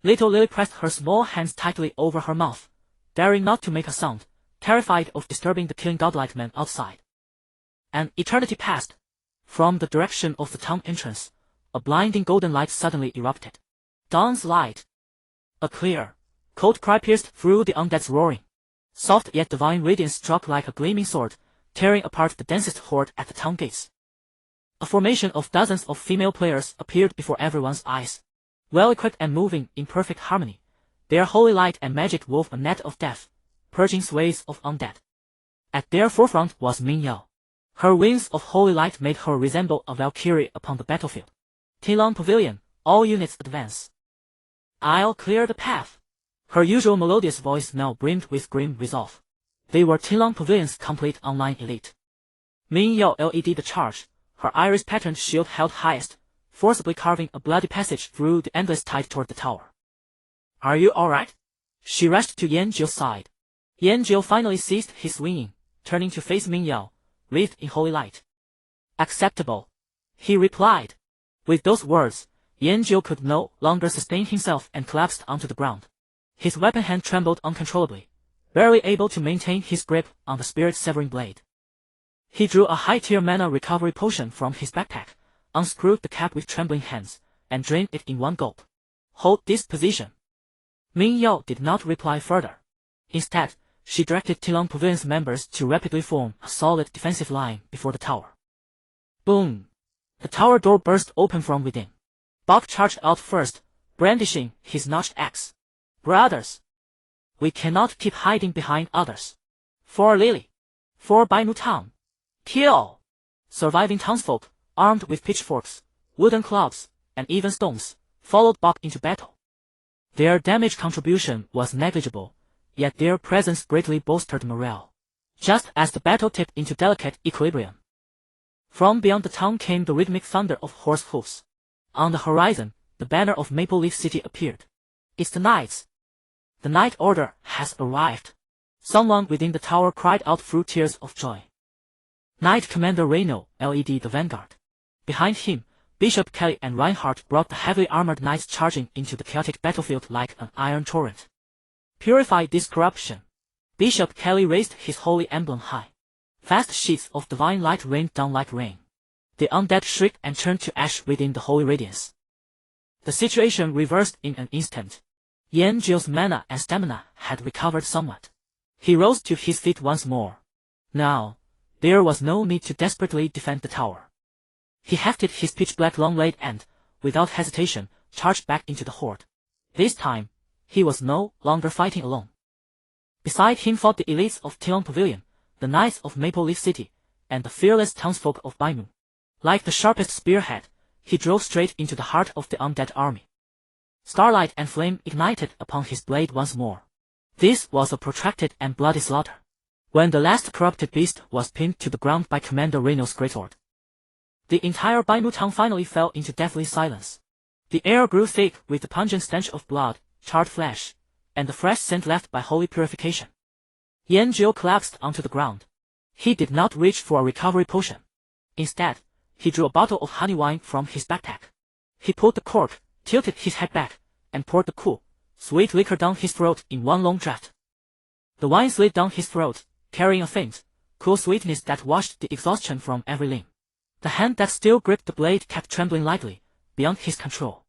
Little Lily pressed her small hands tightly over her mouth, daring not to make a sound, terrified of disturbing the killing godlike man outside. An eternity passed. From the direction of the town entrance, a blinding golden light suddenly erupted. Dawn's light. A clear, cold cry pierced through the undead's roaring. Soft yet divine radiance struck like a gleaming sword, tearing apart the densest horde at the town gates. A formation of dozens of female players appeared before everyone's eyes. Well-equipped and moving in perfect harmony, their holy light and magic wove a net of death, purging swathes of undead. At their forefront was Ming Yao. Her wings of holy light made her resemble a Valkyrie upon the battlefield. Tilong Pavilion, all units advance. I'll clear the path. Her usual melodious voice now brimmed with grim resolve. They were Tilong Pavilion's complete online elite. Ming Yao led the charge, her iris-patterned shield held highest, forcibly carving a bloody passage through the endless tide toward the tower. Are you alright? She rushed to Yanjiu's side. Yanjiu finally ceased his swinging, turning to face Ming Yao, wreathed in holy light. Acceptable, he replied. With those words, Yanjiu could no longer sustain himself and collapsed onto the ground. His weapon hand trembled uncontrollably, barely able to maintain his grip on the spirit-severing blade. He drew a high-tier mana recovery potion from his backpack, unscrewed the cap with trembling hands, and drained it in one gulp. Hold this position. Ming Yao did not reply further. Instead, she directed Tilong Pavilion's members to rapidly form a solid defensive line before the tower. Boom! The tower door burst open from within. Bok charged out first, brandishing his notched axe. Brothers! We cannot keep hiding behind others. For Lily! For Bainu Town! Kill! Surviving townsfolk, armed with pitchforks, wooden clubs, and even stones, followed Bok into battle. Their damage contribution was negligible, yet their presence greatly bolstered morale, just as the battle tipped into delicate equilibrium. From beyond the town came the rhythmic thunder of horse hoofs. On the horizon, the banner of Maple Leaf City appeared. It's the Knights! The Night Order has arrived! Someone within the tower cried out through tears of joy. Knight Commander Reno led the vanguard. Behind him, Bishop Kelly and Reinhardt brought the heavily armored knights charging into the chaotic battlefield like an iron torrent. Purify this corruption. Bishop Kelly raised his holy emblem high. Vast sheets of divine light rained down like rain. The undead shrieked and turned to ash within the holy radiance. The situation reversed in an instant. Yanjio's mana and stamina had recovered somewhat. He rose to his feet once more. Now, there was no need to desperately defend the tower. He hefted his pitch-black long blade and, without hesitation, charged back into the horde. This time, he was no longer fighting alone. Beside him fought the elites of Tiong Pavilion, the knights of Maple Leaf City, and the fearless townsfolk of Bainu. Like the sharpest spearhead, he drove straight into the heart of the undead army. Starlight and flame ignited upon his blade once more. This was a protracted and bloody slaughter. When the last corrupted beast was pinned to the ground by Commander Reno's greatsword, the entire Bainu town finally fell into deathly silence. The air grew thick with the pungent stench of blood, charred flesh, and the fresh scent left by holy purification. Yanjio collapsed onto the ground. He did not reach for a recovery potion. Instead, he drew a bottle of honey wine from his backpack. He pulled the cork, tilted his head back, and poured the cool, sweet liquor down his throat in one long draught. The wine slid down his throat, carrying a faint, cool sweetness that washed the exhaustion from every limb. The hand that still gripped the blade kept trembling lightly, beyond his control.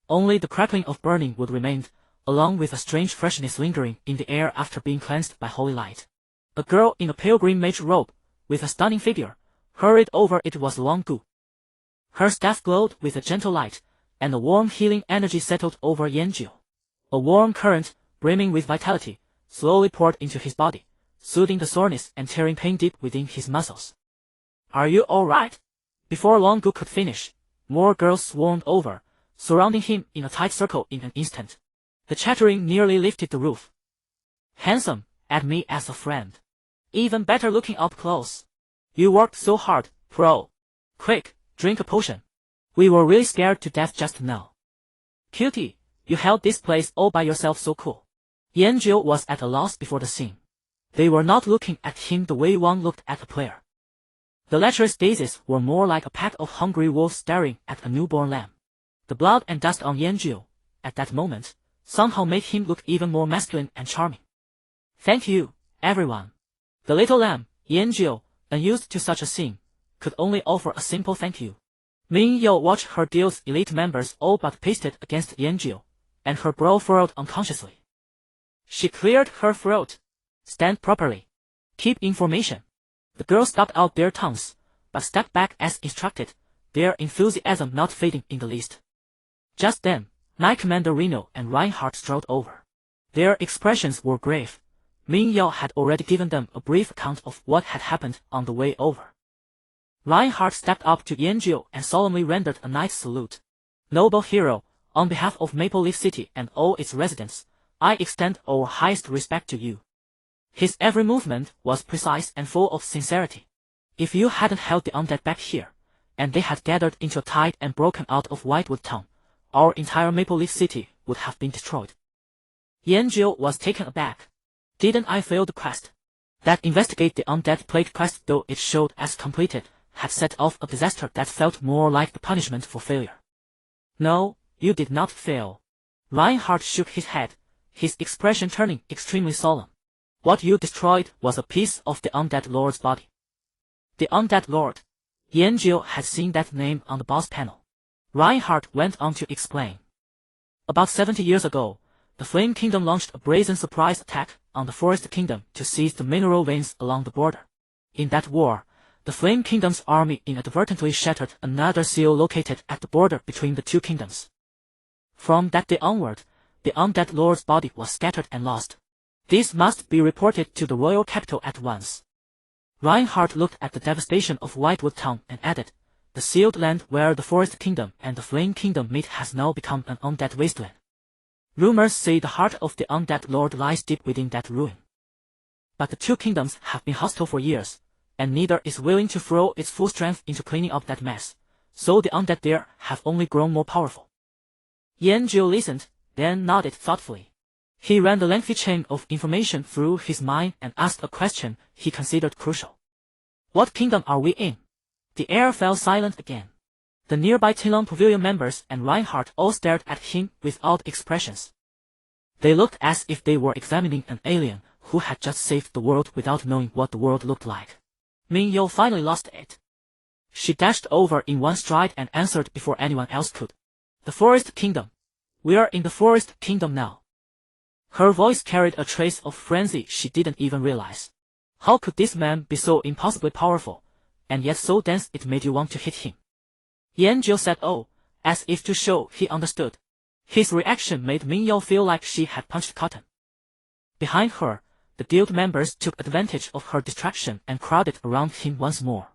Only the crackling of burning wood remained, along with a strange freshness lingering in the air after being cleansed by holy light. A girl in a pale green mage robe, with a stunning figure, hurried over. It was Long Gu. Her staff glowed with a gentle light, and a warm healing energy settled over Yanjio. A warm current, brimming with vitality, slowly poured into his body, soothing the soreness and tearing pain deep within his muscles. Are you alright? Before Long Gu could finish, more girls swarmed over, surrounding him in a tight circle in an instant. The chattering nearly lifted the roof. Handsome, add me as a friend. Even better looking up close. You worked so hard, pro. Quick, drink a potion. We were really scared to death just now. Cutie, you held this place all by yourself so cool. Yanjio was at a loss before the scene. They were not looking at him the way one looked at a player. The lecherous daisies were more like a pack of hungry wolves staring at a newborn lamb. The blood and dust on Yanjio, at that moment, somehow made him look even more masculine and charming. Thank you, everyone. The little lamb, Yanjio, unused to such a scene, could only offer a simple thank you. Mingyou watched her guild's elite members all but pasted against Yanjio, and her brow furrowed unconsciously. She cleared her throat. Stand properly. Keep information. The girls stuck out their tongues, but stepped back as instructed, their enthusiasm not fading in the least. Just then, Knight Commander Reno and Reinhardt strode over. Their expressions were grave. Mingyou had already given them a brief account of what had happened on the way over. Reinhardt stepped up to Yanjio and solemnly rendered a knight's salute. Noble hero, on behalf of Maple Leaf City and all its residents, I extend our highest respect to you. His every movement was precise and full of sincerity. If you hadn't held the undead back here, and they had gathered into a tide and broken out of Whitewood Town, our entire Maple Leaf City would have been destroyed. Yanjio was taken aback. Didn't I fail the quest? That investigate the undead plague quest, though it showed as completed, had set off a disaster that felt more like the punishment for failure. No, you did not fail. Reinhardt shook his head, his expression turning extremely solemn. What you destroyed was a piece of the Undead Lord's body. The Undead Lord. Yanjio had seen that name on the boss panel. Reinhardt went on to explain. About 70 years ago, the Flame Kingdom launched a brazen surprise attack on the Forest Kingdom to seize the mineral veins along the border. In that war, The Flame Kingdom's army inadvertently shattered another seal located at the border between the two kingdoms. From that day onward, the undead lord's body was scattered and lost. This must be reported to the royal capital at once. Reinhardt looked at the devastation of Whitewood Town and added, the sealed land where the Forest Kingdom and the Flame Kingdom meet has now become an undead wasteland. Rumors say the heart of the undead lord lies deep within that ruin. But the two kingdoms have been hostile for years, and neither is willing to throw its full strength into cleaning up that mess, so the undead there have only grown more powerful. Yanjiu listened, then nodded thoughtfully. He ran the lengthy chain of information through his mind and asked a question he considered crucial. What kingdom are we in? The air fell silent again. The nearby Tilong Pavilion members and Reinhardt all stared at him with odd expressions. They looked as if they were examining an alien who had just saved the world without knowing what the world looked like. Mingyou finally lost it. She dashed over in one stride and answered before anyone else could. The Forest Kingdom. We are in the Forest Kingdom now. Her voice carried a trace of frenzy she didn't even realize. How could this man be so impossibly powerful, and yet so dense it made you want to hit him? Yanjiu said oh, as if to show he understood. His reaction made Mingyou feel like she had punched cotton. Behind her, the guild members took advantage of her distraction and crowded around him once more.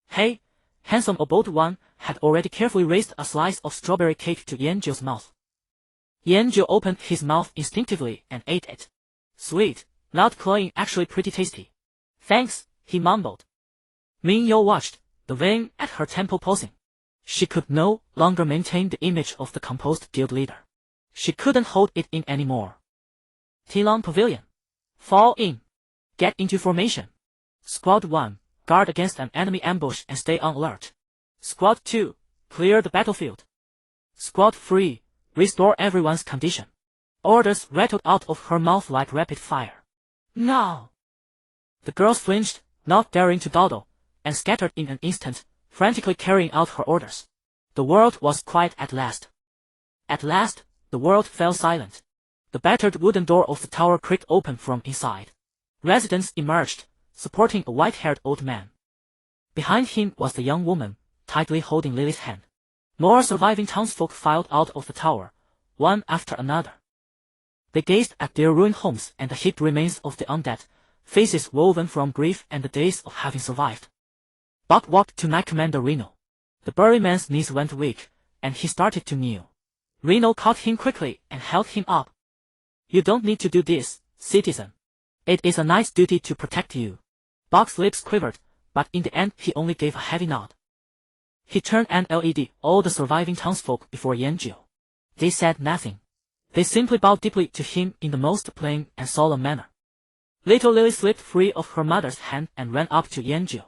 Hey, handsome old one had already carefully raised a slice of strawberry cake to Yanjiu's mouth. Yanjiu opened his mouth instinctively and ate it. Sweet, not cloying, actually pretty tasty. Thanks, he mumbled. Mingyou watched, the vein at her temple pulsing. She could no longer maintain the image of the composed guild leader. She couldn't hold it in anymore. Tilong Pavilion. Fall in. Get into formation. Squad 1, guard against an enemy ambush and stay on alert. Squad 2, clear the battlefield. Squad 3, restore everyone's condition. Orders rattled out of her mouth like rapid fire. No! The girls flinched, not daring to dawdle, and scattered in an instant, frantically carrying out her orders. The world was quiet at last. At last, the world fell silent. The battered wooden door of the tower creaked open from inside. Residents emerged, supporting a white-haired old man. Behind him was the young woman, tightly holding Lily's hand. More surviving townsfolk filed out of the tower, one after another. They gazed at their ruined homes and the heaped remains of the undead, faces woven from grief and the days of having survived. Buck walked to Knight Commander Reno. The burly man's knees went weak, and he started to kneel. Reno caught him quickly and held him up. You don't need to do this, citizen. It is a knight's duty to protect you. Buck's lips quivered, but in the end he only gave a heavy nod. He turned and led all the surviving townsfolk before Yanjiu. They said nothing. They simply bowed deeply to him in the most plain and solemn manner. Little Lily slipped free of her mother's hand and ran up to Yanjiu.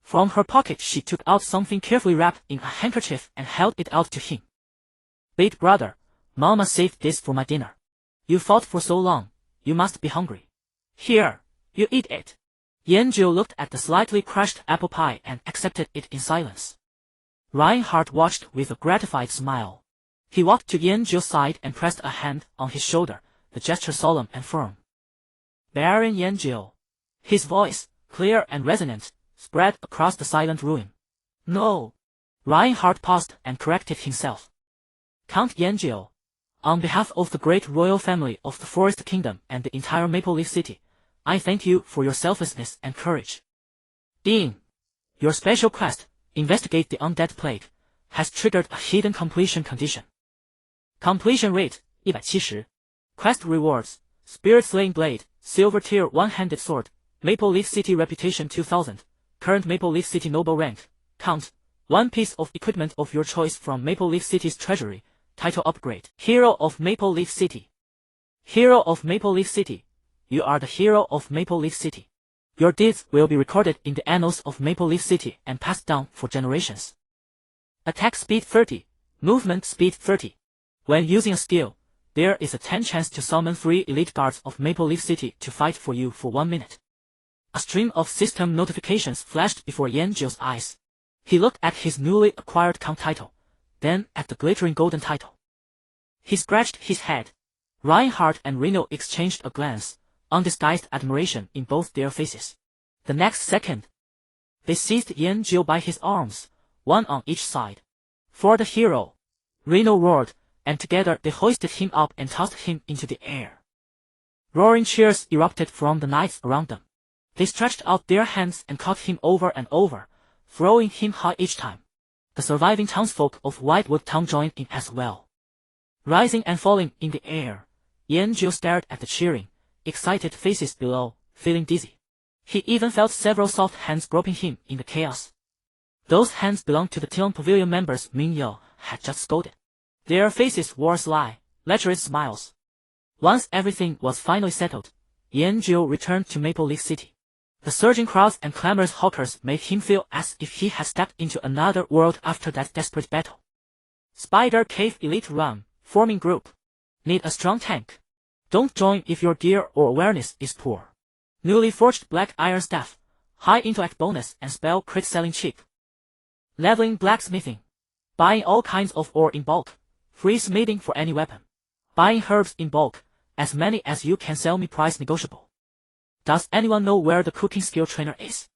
From her pocket she took out something carefully wrapped in a handkerchief and held it out to him. Big brother, Mama saved this for my dinner. You fought for so long, you must be hungry. Here, you eat it. Yanjiu looked at the slightly crushed apple pie and accepted it in silence. Reinhardt watched with a gratified smile. He walked to Yanjiu's side and pressed a hand on his shoulder, the gesture solemn and firm. Baron Yanjiu. His voice, clear and resonant, spread across the silent ruin. No. Reinhardt paused and corrected himself. Count Yanjiu. On behalf of the great royal family of the Forest Kingdom and the entire Maple Leaf City, I thank you for your selflessness and courage. Dean. Your special quest, Investigate the Undead Plague, has triggered a hidden completion condition. Completion rate, 170. Quest rewards, Spirit Slaying Blade, Silver Tier One-Handed Sword, Maple Leaf City Reputation 2000, Current Maple Leaf City Noble Rank, Count, 1 piece of equipment of your choice from Maple Leaf City's treasury, Title Upgrade, Hero of Maple Leaf City. Hero of Maple Leaf City. You are the hero of Maple Leaf City. Your deeds will be recorded in the annals of Maple Leaf City and passed down for generations. Attack speed 30, movement speed 30. When using a skill, there is a 10 chance to summon 3 elite guards of Maple Leaf City to fight for you for 1 minute. A stream of system notifications flashed before Yanjiu's eyes. He looked at his newly acquired Count title, then at the glittering golden title. He scratched his head. Reinhardt and Reno exchanged a glance, undisguised admiration in both their faces. The next second, They seized Yan-Jiu by his arms, one on each side. For the hero! Reno roared, and together they hoisted him up and tossed him into the air. Roaring cheers erupted from the knights around them. They stretched out their hands and caught him over and over, throwing him high each time. The surviving townsfolk of Whitewood Town joined in as well. Rising and falling in the air, Yan-Jiu stared at the cheering, excited faces below, feeling dizzy. He even felt several soft hands groping him in the chaos. Those hands belonged to the Tian Pavilion members Ming-Yo had just scolded. Their faces wore sly, lecherous smiles. Once everything was finally settled, Yan-Jiu returned to Maple Leaf City. The surging crowds and clamorous hawkers made him feel as if he had stepped into another world after that desperate battle. Spider Cave Elite Run, forming group. Need a strong tank. Don't join if your gear or awareness is poor. Newly forged black iron staff, high intellect bonus and spell crit selling cheap. Leveling blacksmithing. Buying all kinds of ore in bulk, free smithing for any weapon. Buying herbs in bulk, as many as you can sell me price negotiable. Does anyone know where the cooking skill trainer is?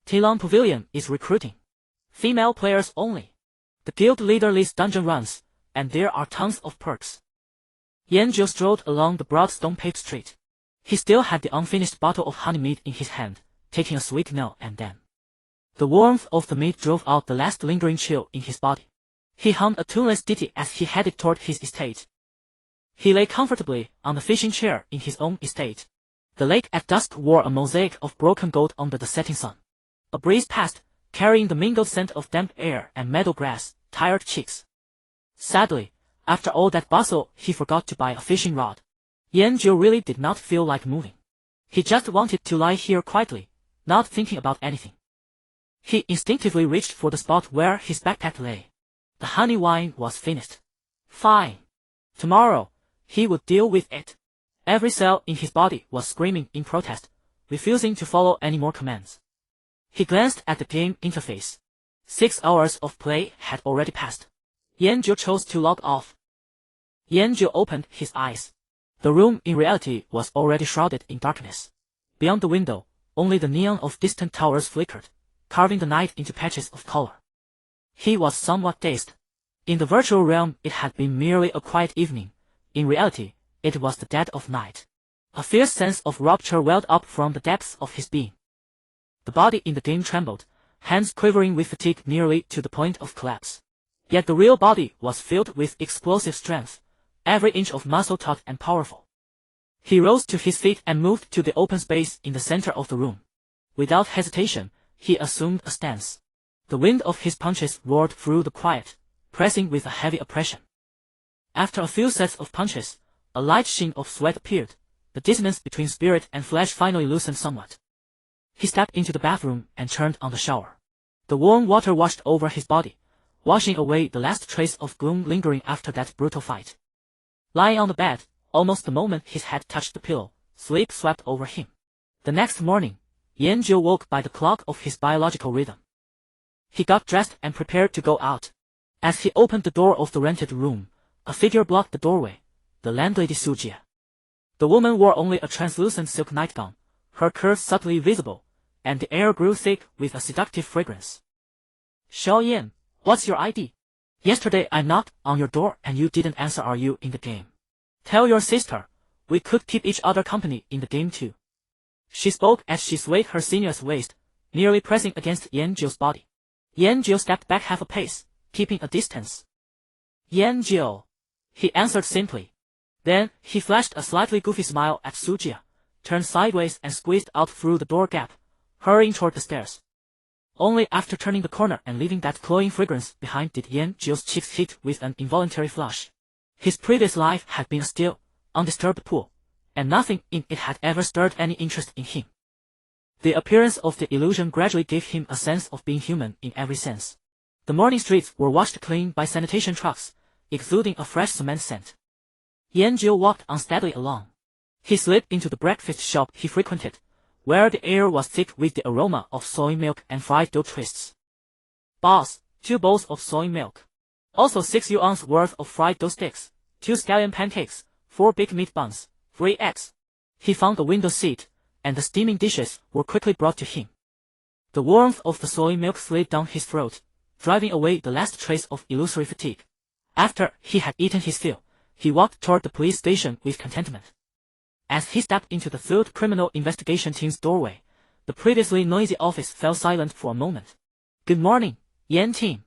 Tian Pavilion is recruiting. Female players only. The guild leader leads dungeon runs, and there are tons of perks. Yan-Jiu strolled along the broad stone-paved street. He still had the unfinished bottle of honey mead in his hand, taking a sweet now and then. The warmth of the mead drove out the last lingering chill in his body. He hummed a tuneless ditty as he headed toward his estate. He lay comfortably on the fishing chair in his own estate. The lake at dusk wore a mosaic of broken gold under the setting sun. A breeze passed, carrying the mingled scent of damp air and meadow grass, tired cheeks. Sadly, after all that bustle, he forgot to buy a fishing rod. Yan-Jiu really did not feel like moving. He just wanted to lie here quietly, not thinking about anything. He instinctively reached for the spot where his backpack lay. The honey wine was finished. Fine. Tomorrow, he would deal with it. Every cell in his body was screaming in protest, refusing to follow any more commands. He glanced at the game interface. 6 hours of play had already passed. Yan-Jiu chose to log off. Yan-Jiu opened his eyes. The room in reality was already shrouded in darkness. Beyond the window, only the neon of distant towers flickered, carving the night into patches of color. He was somewhat dazed. In the virtual realm it had been merely a quiet evening. In reality, it was the dead of night. A fierce sense of rupture welled up from the depths of his being. The body in the game trembled, hands quivering with fatigue nearly to the point of collapse. Yet the real body was filled with explosive strength, every inch of muscle taut and powerful. He rose to his feet and moved to the open space in the center of the room. Without hesitation, he assumed a stance. The wind of his punches roared through the quiet, pressing with a heavy oppression. After a few sets of punches, a light sheen of sweat appeared. The dissonance between spirit and flesh finally loosened somewhat. He stepped into the bathroom and turned on the shower. The warm water washed over his body, washing away the last trace of gloom lingering after that brutal fight. Lying on the bed, almost the moment his head touched the pillow, sleep swept over him. The next morning, Yan-Jiu woke by the clock of his biological rhythm. He got dressed and prepared to go out. As he opened the door of the rented room, a figure blocked the doorway, the landlady Sujia. The woman wore only a translucent silk nightgown, her curves subtly visible, and the air grew thick with a seductive fragrance. Xiao Yan, what's your ID? Yesterday I knocked on your door and you didn't answer. Are you in the game? Tell your sister, we could keep each other company in the game too. She spoke as she swayed her senior's waist, nearly pressing against Yan-Jiu's body. Yan-Jiu stepped back half a pace, keeping a distance. Yan-Jiu, he answered simply. Then, he flashed a slightly goofy smile at Sujia, turned sideways and squeezed out through the door gap, hurrying toward the stairs. Only after turning the corner and leaving that cloying fragrance behind did Yan-Jiu's cheeks heat with an involuntary flush. His previous life had been a still, undisturbed pool, and nothing in it had ever stirred any interest in him. The appearance of the illusion gradually gave him a sense of being human in every sense. The morning streets were washed clean by sanitation trucks, exuding a fresh cement scent. Yan-Jiu walked unsteadily along. He slid into the breakfast shop he frequented, where the air was thick with the aroma of soy milk and fried dough twists. Boss, 2 bowls of soy milk. Also 6 yuan worth of fried dough sticks, 2 scallion pancakes, 4 big meat buns, 3 eggs. He found a window seat, and the steaming dishes were quickly brought to him. The warmth of the soy milk slid down his throat, driving away the last trace of illusory fatigue. After he had eaten his fill, he walked toward the police station with contentment. As he stepped into the Field Criminal Investigation Team's doorway, the previously noisy office fell silent for a moment. "Good morning, Yan Team.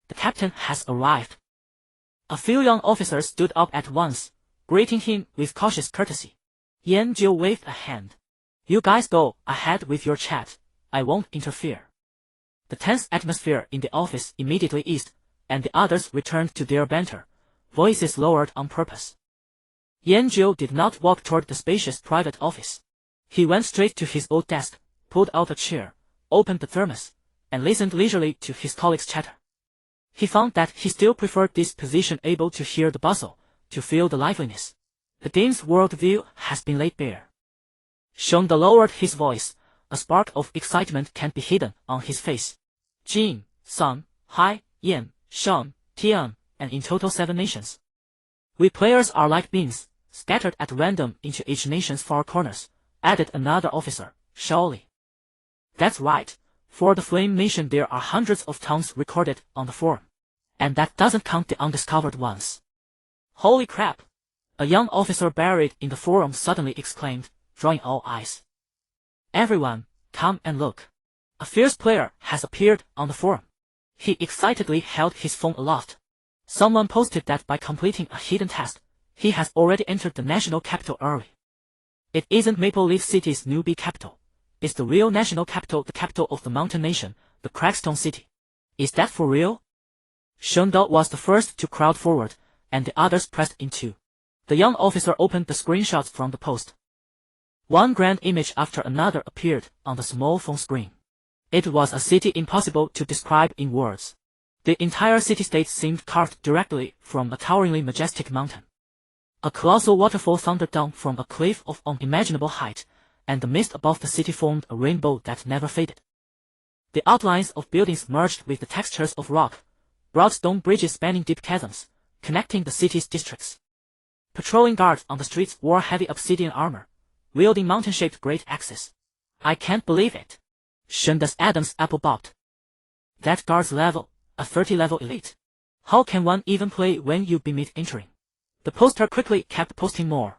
The captain has arrived." A few young officers stood up at once, greeting him with cautious courtesy. Yan Jiu waved a hand. "You guys go ahead with your chat, I won't interfere." The tense atmosphere in the office immediately eased, and the others returned to their banter, voices lowered on purpose. Yan Jiu did not walk toward the spacious private office. He went straight to his old desk, pulled out a chair, opened the thermos, and listened leisurely to his colleagues' chatter. He found that he still preferred this position, able to hear the bustle, to feel the liveliness. The game's worldview has been laid bare. Shonda lowered his voice. A spark of excitement can't be hidden on his face. "Jin, Sun, Hai, Yan, Shan, Tian, and in total 7 nations. We players are like beans, scattered at random into each nation's far corners," added another officer, Shaoli. "That's right. For the Flame Nation there are hundreds of towns recorded on the forum. And that doesn't count the undiscovered ones." "Holy crap!" a young officer buried in the forum suddenly exclaimed, drawing all eyes. "Everyone, come and look. A fierce player has appeared on the forum." He excitedly held his phone aloft. Someone posted that by completing a hidden task, he has already entered the national capital early. It isn't Maple Leaf City's newbie capital. It's the real national capital, the capital of the mountain nation, the Crackstone City. Is that for real? Shonda was the first to crowd forward, and the others pressed in too. The young officer opened the screenshots from the post. One grand image after another appeared on the small phone screen. It was a city impossible to describe in words. The entire city-state seemed carved directly from a toweringly majestic mountain. A colossal waterfall thundered down from a cliff of unimaginable height, and the mist above the city formed a rainbow that never faded. The outlines of buildings merged with the textures of rock, broad stone bridges spanning deep chasms, connecting the city's districts. Patrolling guards on the streets wore heavy obsidian armor, wielding mountain-shaped great axes. "I can't believe it." Shonda's Adam's apple bobbed. "That guard's level, a 30-level elite. How can one even play when you beat entering?" The poster quickly kept posting more.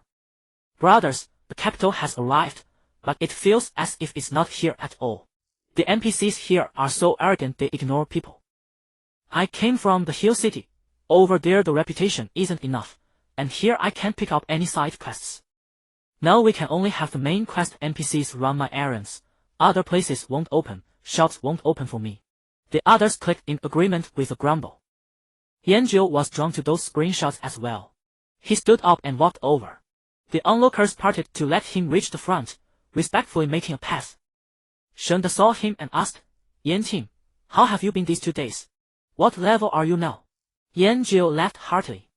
"Brothers, the capital has arrived, but it feels as if it's not here at all. The NPCs here are so arrogant they ignore people. I came from the Hill City. Over there the reputation isn't enough, and here I can't pick up any side quests. Now we can only have the main quest NPCs run my errands. Other places won't open, shops won't open for me." The others clicked in agreement with a grumble. Yanjiu was drawn to those screenshots as well. He stood up and walked over. The onlookers parted to let him reach the front, respectfully making a path. Shonda saw him and asked, "Yan Team, how have you been these 2 days? What level are you now?" Yanjiu laughed heartily.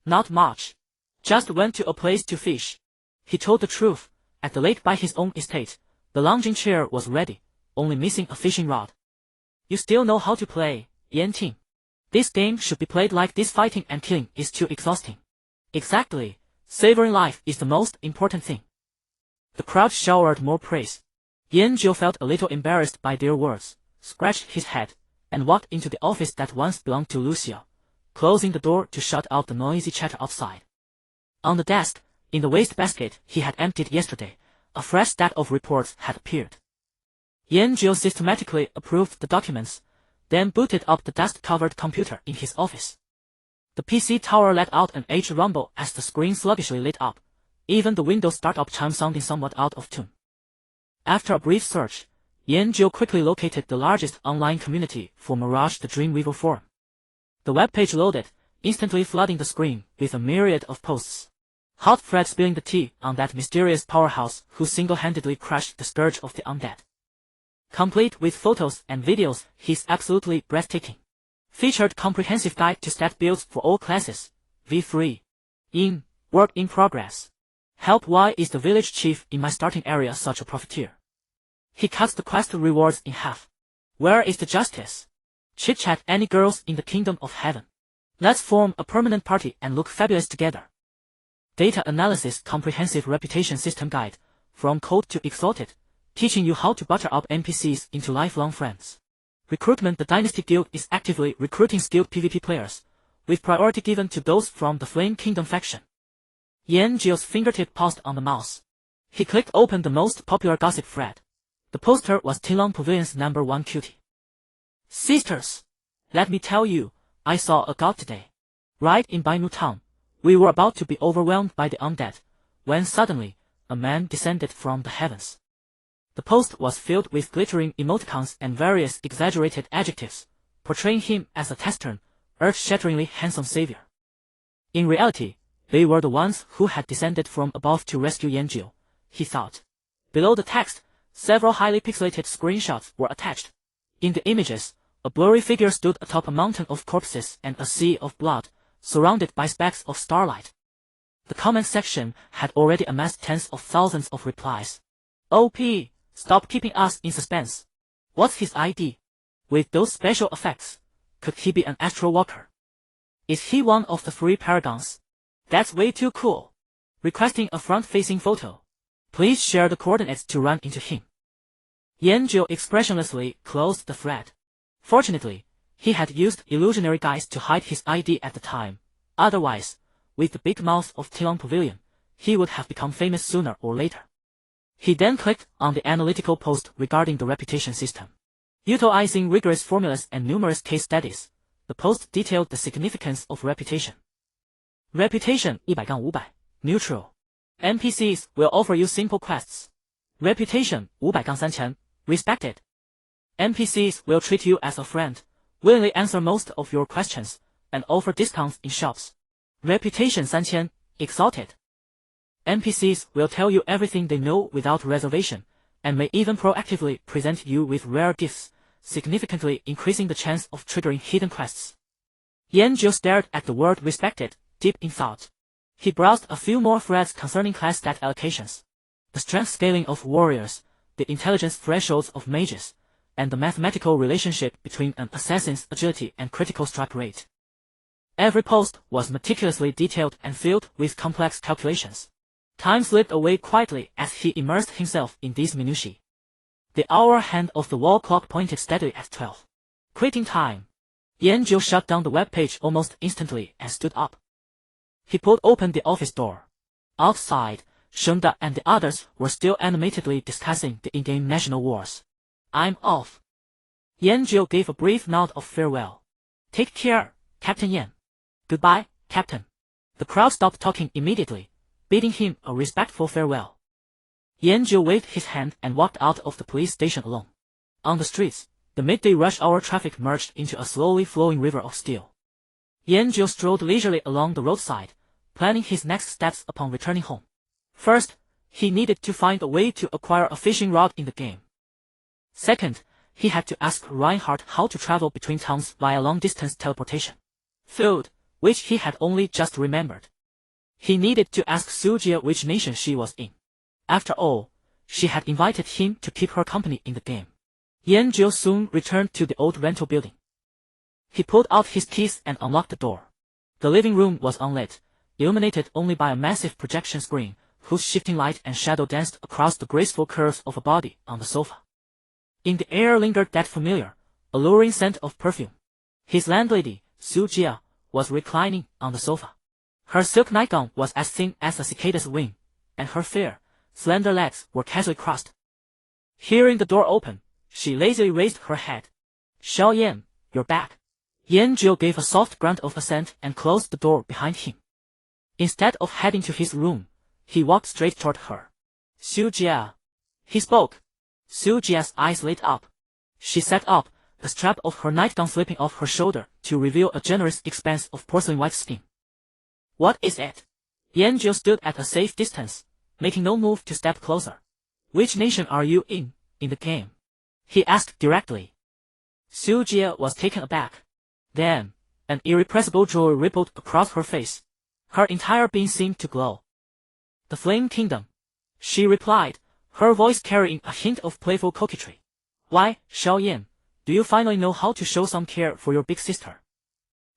"Not much. Just went to a place to fish." He told the truth. At the lake by his own estate, the lounging chair was ready, only missing a fishing rod. "You still know how to play, Yan Team. This game should be played like this. Fighting and killing is too exhausting." "Exactly. Savoring life is the most important thing." The crowd showered more praise. Yanjiu felt a little embarrassed by their words, scratched his head, and walked into the office that once belonged to Lucia, closing the door to shut out the noisy chatter outside. On the desk, in the wastebasket he had emptied yesterday, a fresh stack of reports had appeared. Yanjiu systematically approved the documents, then booted up the dust-covered computer in his office. The PC tower let out an aged rumble as the screen sluggishly lit up, even the Windows startup chime sounding somewhat out of tune. After a brief search, Yanjiu quickly located the largest online community for Mirage the Dreamweaver forum. The webpage loaded, instantly flooding the screen with a myriad of posts. Hot Fred spilling the tea on that mysterious powerhouse who single-handedly crushed the scourge of the undead. Complete with photos and videos, he's absolutely breathtaking. Featured comprehensive guide to stat builds for all classes. V3. In, work in progress. Help, why is the village chief in my starting area such a profiteer? He cuts the quest rewards in half. Where is the justice? Chit-chat, any girls in the kingdom of heaven? Let's form a permanent party and look fabulous together. Data analysis comprehensive reputation system guide, from code to exalted, teaching you how to butter up NPCs into lifelong friends. Recruitment. The Dynasty Guild is actively recruiting skilled PvP players, with priority given to those from the Flame Kingdom faction. Yanjio's fingertip paused on the mouse. He clicked open the most popular gossip thread. The poster was Tilong Pavilion's #1 cutie. Sisters, let me tell you, I saw a god today. Right in Bainu town, we were about to be overwhelmed by the undead, when suddenly, a man descended from the heavens. The post was filled with glittering emoticons and various exaggerated adjectives, portraying him as a taciturn, earth-shatteringly handsome savior. In reality, they were the ones who had descended from above to rescue Yanjio, he thought. Below the text, several highly pixelated screenshots were attached. In the images, a blurry figure stood atop a mountain of corpses and a sea of blood, surrounded by specks of starlight. The comment section had already amassed tens of thousands of replies. OP, stop keeping us in suspense. What's his ID? With those special effects, could he be an astral walker? Is he one of the 3 paragons? That's way too cool. Requesting a front-facing photo. Please share the coordinates to run into him. Yanjio expressionlessly closed the thread. Fortunately, he had used illusionary guise to hide his ID at the time. Otherwise, with the big mouth of Tilong Pavilion, he would have become famous sooner or later. He then clicked on the analytical post regarding the reputation system. Utilizing rigorous formulas and numerous case studies, the post detailed the significance of reputation. Reputation 100-500, neutral. NPCs will offer you simple quests. Reputation 500-3000, respected. NPCs will treat you as a friend, willingly answer most of your questions, and offer discounts in shops. Reputation 3000, exalted. NPCs will tell you everything they know without reservation, and may even proactively present you with rare gifts, significantly increasing the chance of triggering hidden quests. Yanjio stared at the word respected, deep in thought. He browsed a few more threads concerning class stat allocations, the strength scaling of warriors, the intelligence thresholds of mages, and the mathematical relationship between an assassin's agility and critical strike rate. Every post was meticulously detailed and filled with complex calculations. Time slipped away quietly as he immersed himself in these minutiae. The hour hand of the wall clock pointed steadily at 12. Quitting time. Yanjio shut down the web page almost instantly and stood up. He pulled open the office door. Outside, Shunda and the others were still animatedly discussing the in-game national wars. I'm off. Yanjio gave a brief nod of farewell. Take care, Captain Yan. Goodbye, Captain. The crowd stopped talking immediately, bidding him a respectful farewell. Yanjio waved his hand and walked out of the police station alone. On the streets, the midday rush hour traffic merged into a slowly flowing river of steel. Yanjio strolled leisurely along the roadside, planning his next steps upon returning home. First, he needed to find a way to acquire a fishing rod in the game. Second, he had to ask Reinhardt how to travel between towns via long-distance teleportation. Third, which he had only just remembered. He needed to ask Sujia which nation she was in. After all, she had invited him to keep her company in the game. Yanjio soon returned to the old rental building. He pulled out his keys and unlocked the door. The living room was unlit, illuminated only by a massive projection screen, whose shifting light and shadow danced across the graceful curves of a body on the sofa. In the air lingered that familiar, alluring scent of perfume. His landlady, Sujia, was reclining on the sofa. Her silk nightgown was as thin as a cicada's wing, and her fair, slender legs were casually crossed. Hearing the door open, she lazily raised her head. Xiao Yan, you're back. Yanjio gave a soft grunt of assent and closed the door behind him. Instead of heading to his room, he walked straight toward her. Sujia. He spoke. Sujia's eyes lit up. She sat up, the strap of her nightgown slipping off her shoulder to reveal a generous expanse of porcelain white skin. What is it? Yanjio stood at a safe distance, making no move to step closer. Which nation are you in the game? He asked directly. Sujia was taken aback. Then, an irrepressible joy rippled across her face. Her entire being seemed to glow. The Flame Kingdom, she replied, her voice carrying a hint of playful coquetry. Why, Xiao Yan, do you finally know how to show some care for your big sister?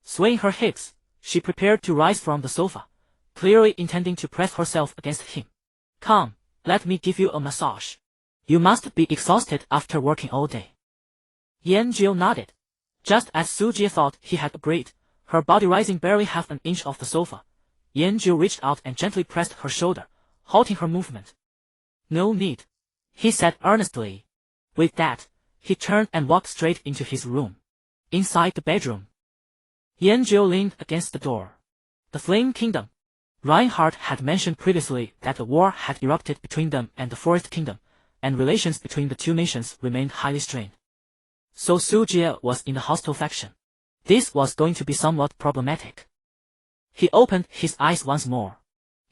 Swaying her hips, she prepared to rise from the sofa, clearly intending to press herself against him. Come, let me give you a massage. You must be exhausted after working all day. Yanjiu nodded. Just as Sujie thought he had agreed, her body rising barely half an inch off the sofa, Yanjiu reached out and gently pressed her shoulder, halting her movement. No need, he said earnestly. With that, he turned and walked straight into his room. Inside the bedroom, Yanjiu leaned against the door. The Flame Kingdom. Reinhardt had mentioned previously that a war had erupted between them and the Forest Kingdom, and relations between the two nations remained highly strained. So Sujie was in the hostile faction. This was going to be somewhat problematic. He opened his eyes once more.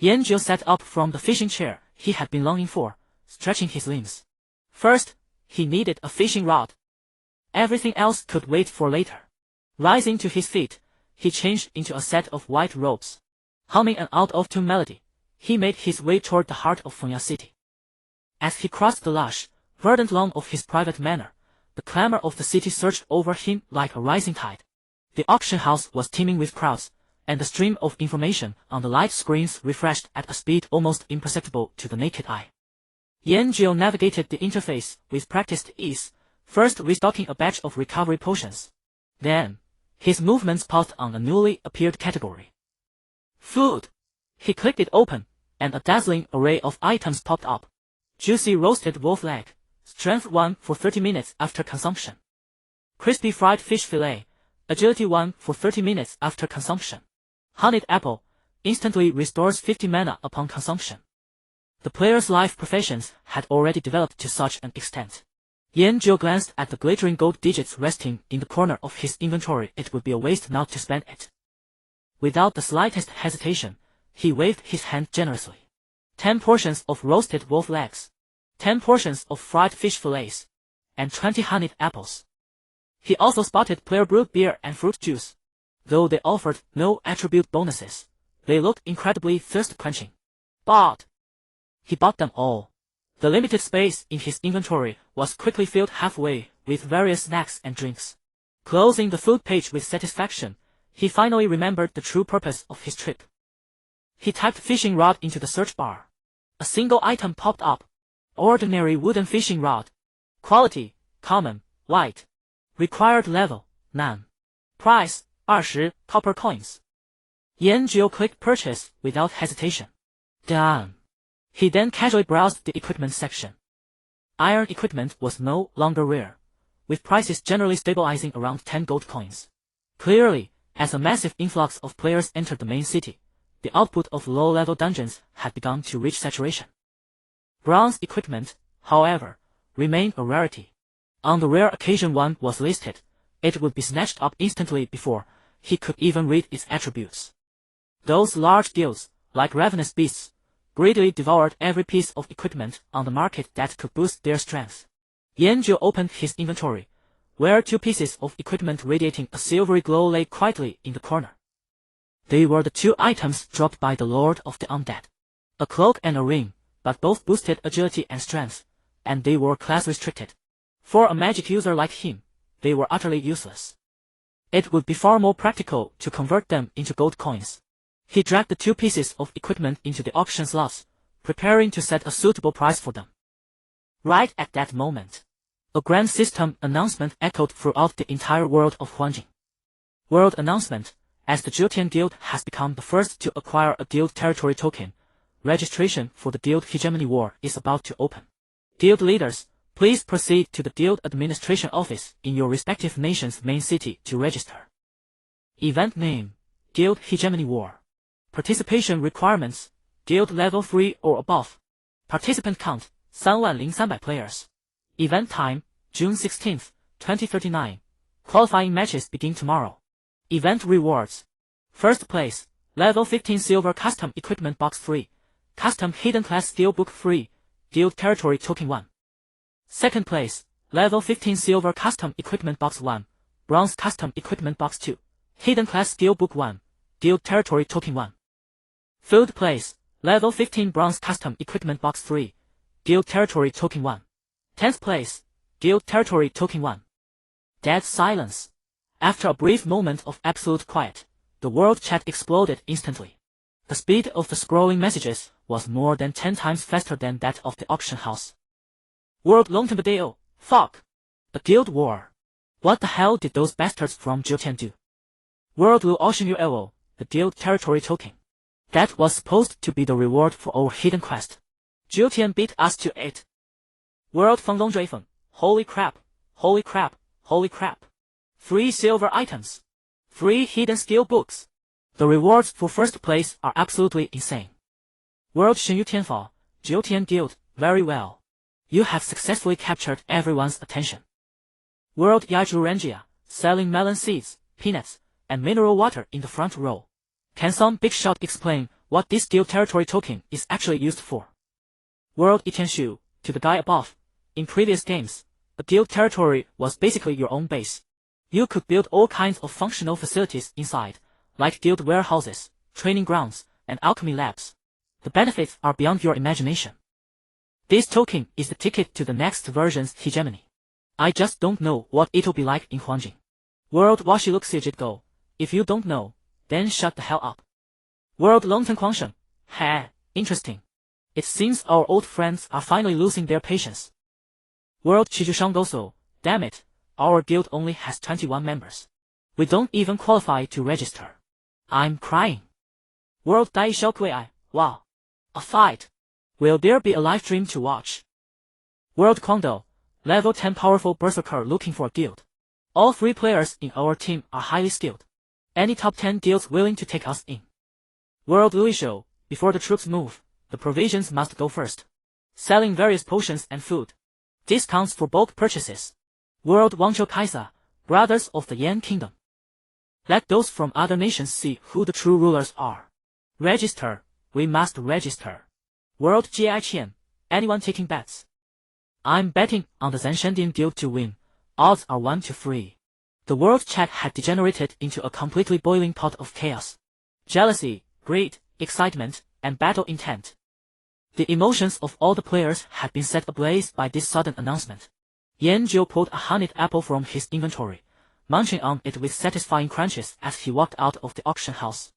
Yanjiu sat up from the fishing chair he had been longing for, stretching his limbs. First, he needed a fishing rod. Everything else could wait for later. Rising to his feet, he changed into a set of white robes. Humming an out-of-tune melody, he made his way toward the heart of Fengya City. As he crossed the lush, verdant lawn of his private manor, the clamor of the city surged over him like a rising tide. The auction house was teeming with crowds, and the stream of information on the light screens refreshed at a speed almost imperceptible to the naked eye. Yanjiu navigated the interface with practiced ease, first restocking a batch of recovery potions. Then, his movements paused on a newly appeared category. Food. He clicked it open, and a dazzling array of items popped up. Juicy roasted wolf leg, strength 1 for 30 minutes after consumption. Crispy fried fish fillet, agility 1 for 30 minutes after consumption. Honeyed apple, instantly restores 50 mana upon consumption. The player's life professions had already developed to such an extent. Yanjiu glanced at the glittering gold digits resting in the corner of his inventory. It would be a waste not to spend it. Without the slightest hesitation, he waved his hand generously. 10 portions of roasted wolf legs, 10 portions of fried fish fillets, and 20 honeyed apples. He also spotted player brewed beer and fruit juice. Though they offered no attribute bonuses, they looked incredibly thirst-quenching. But he bought them all. The limited space in his inventory was quickly filled halfway with various snacks and drinks. Closing the food page with satisfaction, he finally remembered the true purpose of his trip. He typed fishing rod into the search bar. A single item popped up. Ordinary wooden fishing rod. Quality, common, white. Required level, none. Price, 20 copper coins. Yanjiu clicked purchase without hesitation. Done. He then casually browsed the equipment section. Iron equipment was no longer rare, with prices generally stabilizing around 10 gold coins. Clearly, as a massive influx of players entered the main city, the output of low-level dungeons had begun to reach saturation. Bronze equipment, however, remained a rarity. On the rare occasion one was listed, it would be snatched up instantly before he could even read its attributes. Those large guilds, like ravenous beasts, greedily devoured every piece of equipment on the market that could boost their strength. Yanjiu opened his inventory, where 2 pieces of equipment radiating a silvery glow lay quietly in the corner. They were the 2 items dropped by the Lord of the Undead. A cloak and a ring, but both boosted agility and strength, and they were class restricted. For a magic user like him, they were utterly useless. It would be far more practical to convert them into gold coins. He dragged the 2 pieces of equipment into the auction slots, preparing to set a suitable price for them. Right at that moment, a grand system announcement echoed throughout the entire world of Huanjing. World announcement, as the Zhoutian Guild has become the first to acquire a guild territory token, registration for the guild hegemony war is about to open. Guild leaders, please proceed to the guild administration office in your respective nation's main city to register. Event name, Guild Hegemony War. Participation requirements, Guild level 3 or above. Participant count, 30,300 players. Event time, June 16, 2039. Qualifying matches begin tomorrow. Event rewards. First place, level 15 silver custom equipment box 3. Custom hidden class skill book 3. Guild territory token 1. Second place, level 15 silver custom equipment box 1. Bronze custom equipment box 2. Hidden class skill book 1. Guild territory token 1. Third place, level 15 bronze custom equipment box 3. Guild territory token 1. 10th place, Guild territory token 1. Dead silence. After a brief moment of absolute quiet, the world chat exploded instantly. The speed of the scrolling messages was more than 10 times faster than that of the auction house. World Longbadeo, fuck. A guild war. What the hell did those bastards from Jyotian do? World Lu Ocean Evo, the guild territory token. That was supposed to be the reward for our hidden quest. Jyotian beat us to it. World Fanglong Drafen, holy crap, holy crap, holy crap. 3 silver items. 3 hidden skill books. The rewards for first place are absolutely insane. World Shenyu Tianfa, Jyotian Guild, very well. You have successfully captured everyone's attention. World Yaiju Rangia, selling melon seeds, peanuts, and mineral water in the front row. Can some big shot explain what this guild territory token is actually used for? World Itianshu, to the guy above. In previous games, a guild territory was basically your own base. You could build all kinds of functional facilities inside, like guild warehouses, training grounds, and alchemy labs. The benefits are beyond your imagination. This token is the ticket to the next version's hegemony. I just don't know what it'll be like in Huangjing. World Washiluk Sijit Go. If you don't know, then shut the hell up. World Longten Kwangshen. Heh, interesting. It seems our old friends are finally losing their patience. World Chijushan Goso. Damn it, our guild only has 21 members. We don't even qualify to register. I'm crying. World Dai Xiaokuei. Wow. A fight. Will there be a live stream to watch? World Kwangdo. Level 10 powerful berserker looking for a guild. All 3 players in our team are highly skilled. Any top 10 guilds willing to take us in? World Luisho. Before the troops move, the provisions must go first. Selling various potions and food. Discounts for bulk purchases. World Wangzhou Kaisa, brothers of the Yan Kingdom. Let those from other nations see who the true rulers are. Register, we must register. World Gi Qian, anyone taking bets? I'm betting on the Zanshandian guild to win. Odds are 1 to 3. The world chat had degenerated into a completely boiling pot of chaos. Jealousy, greed, excitement, and battle intent. The emotions of all the players had been set ablaze by this sudden announcement. Yan Zhou pulled a honeyed apple from his inventory, munching on it with satisfying crunches as he walked out of the auction house.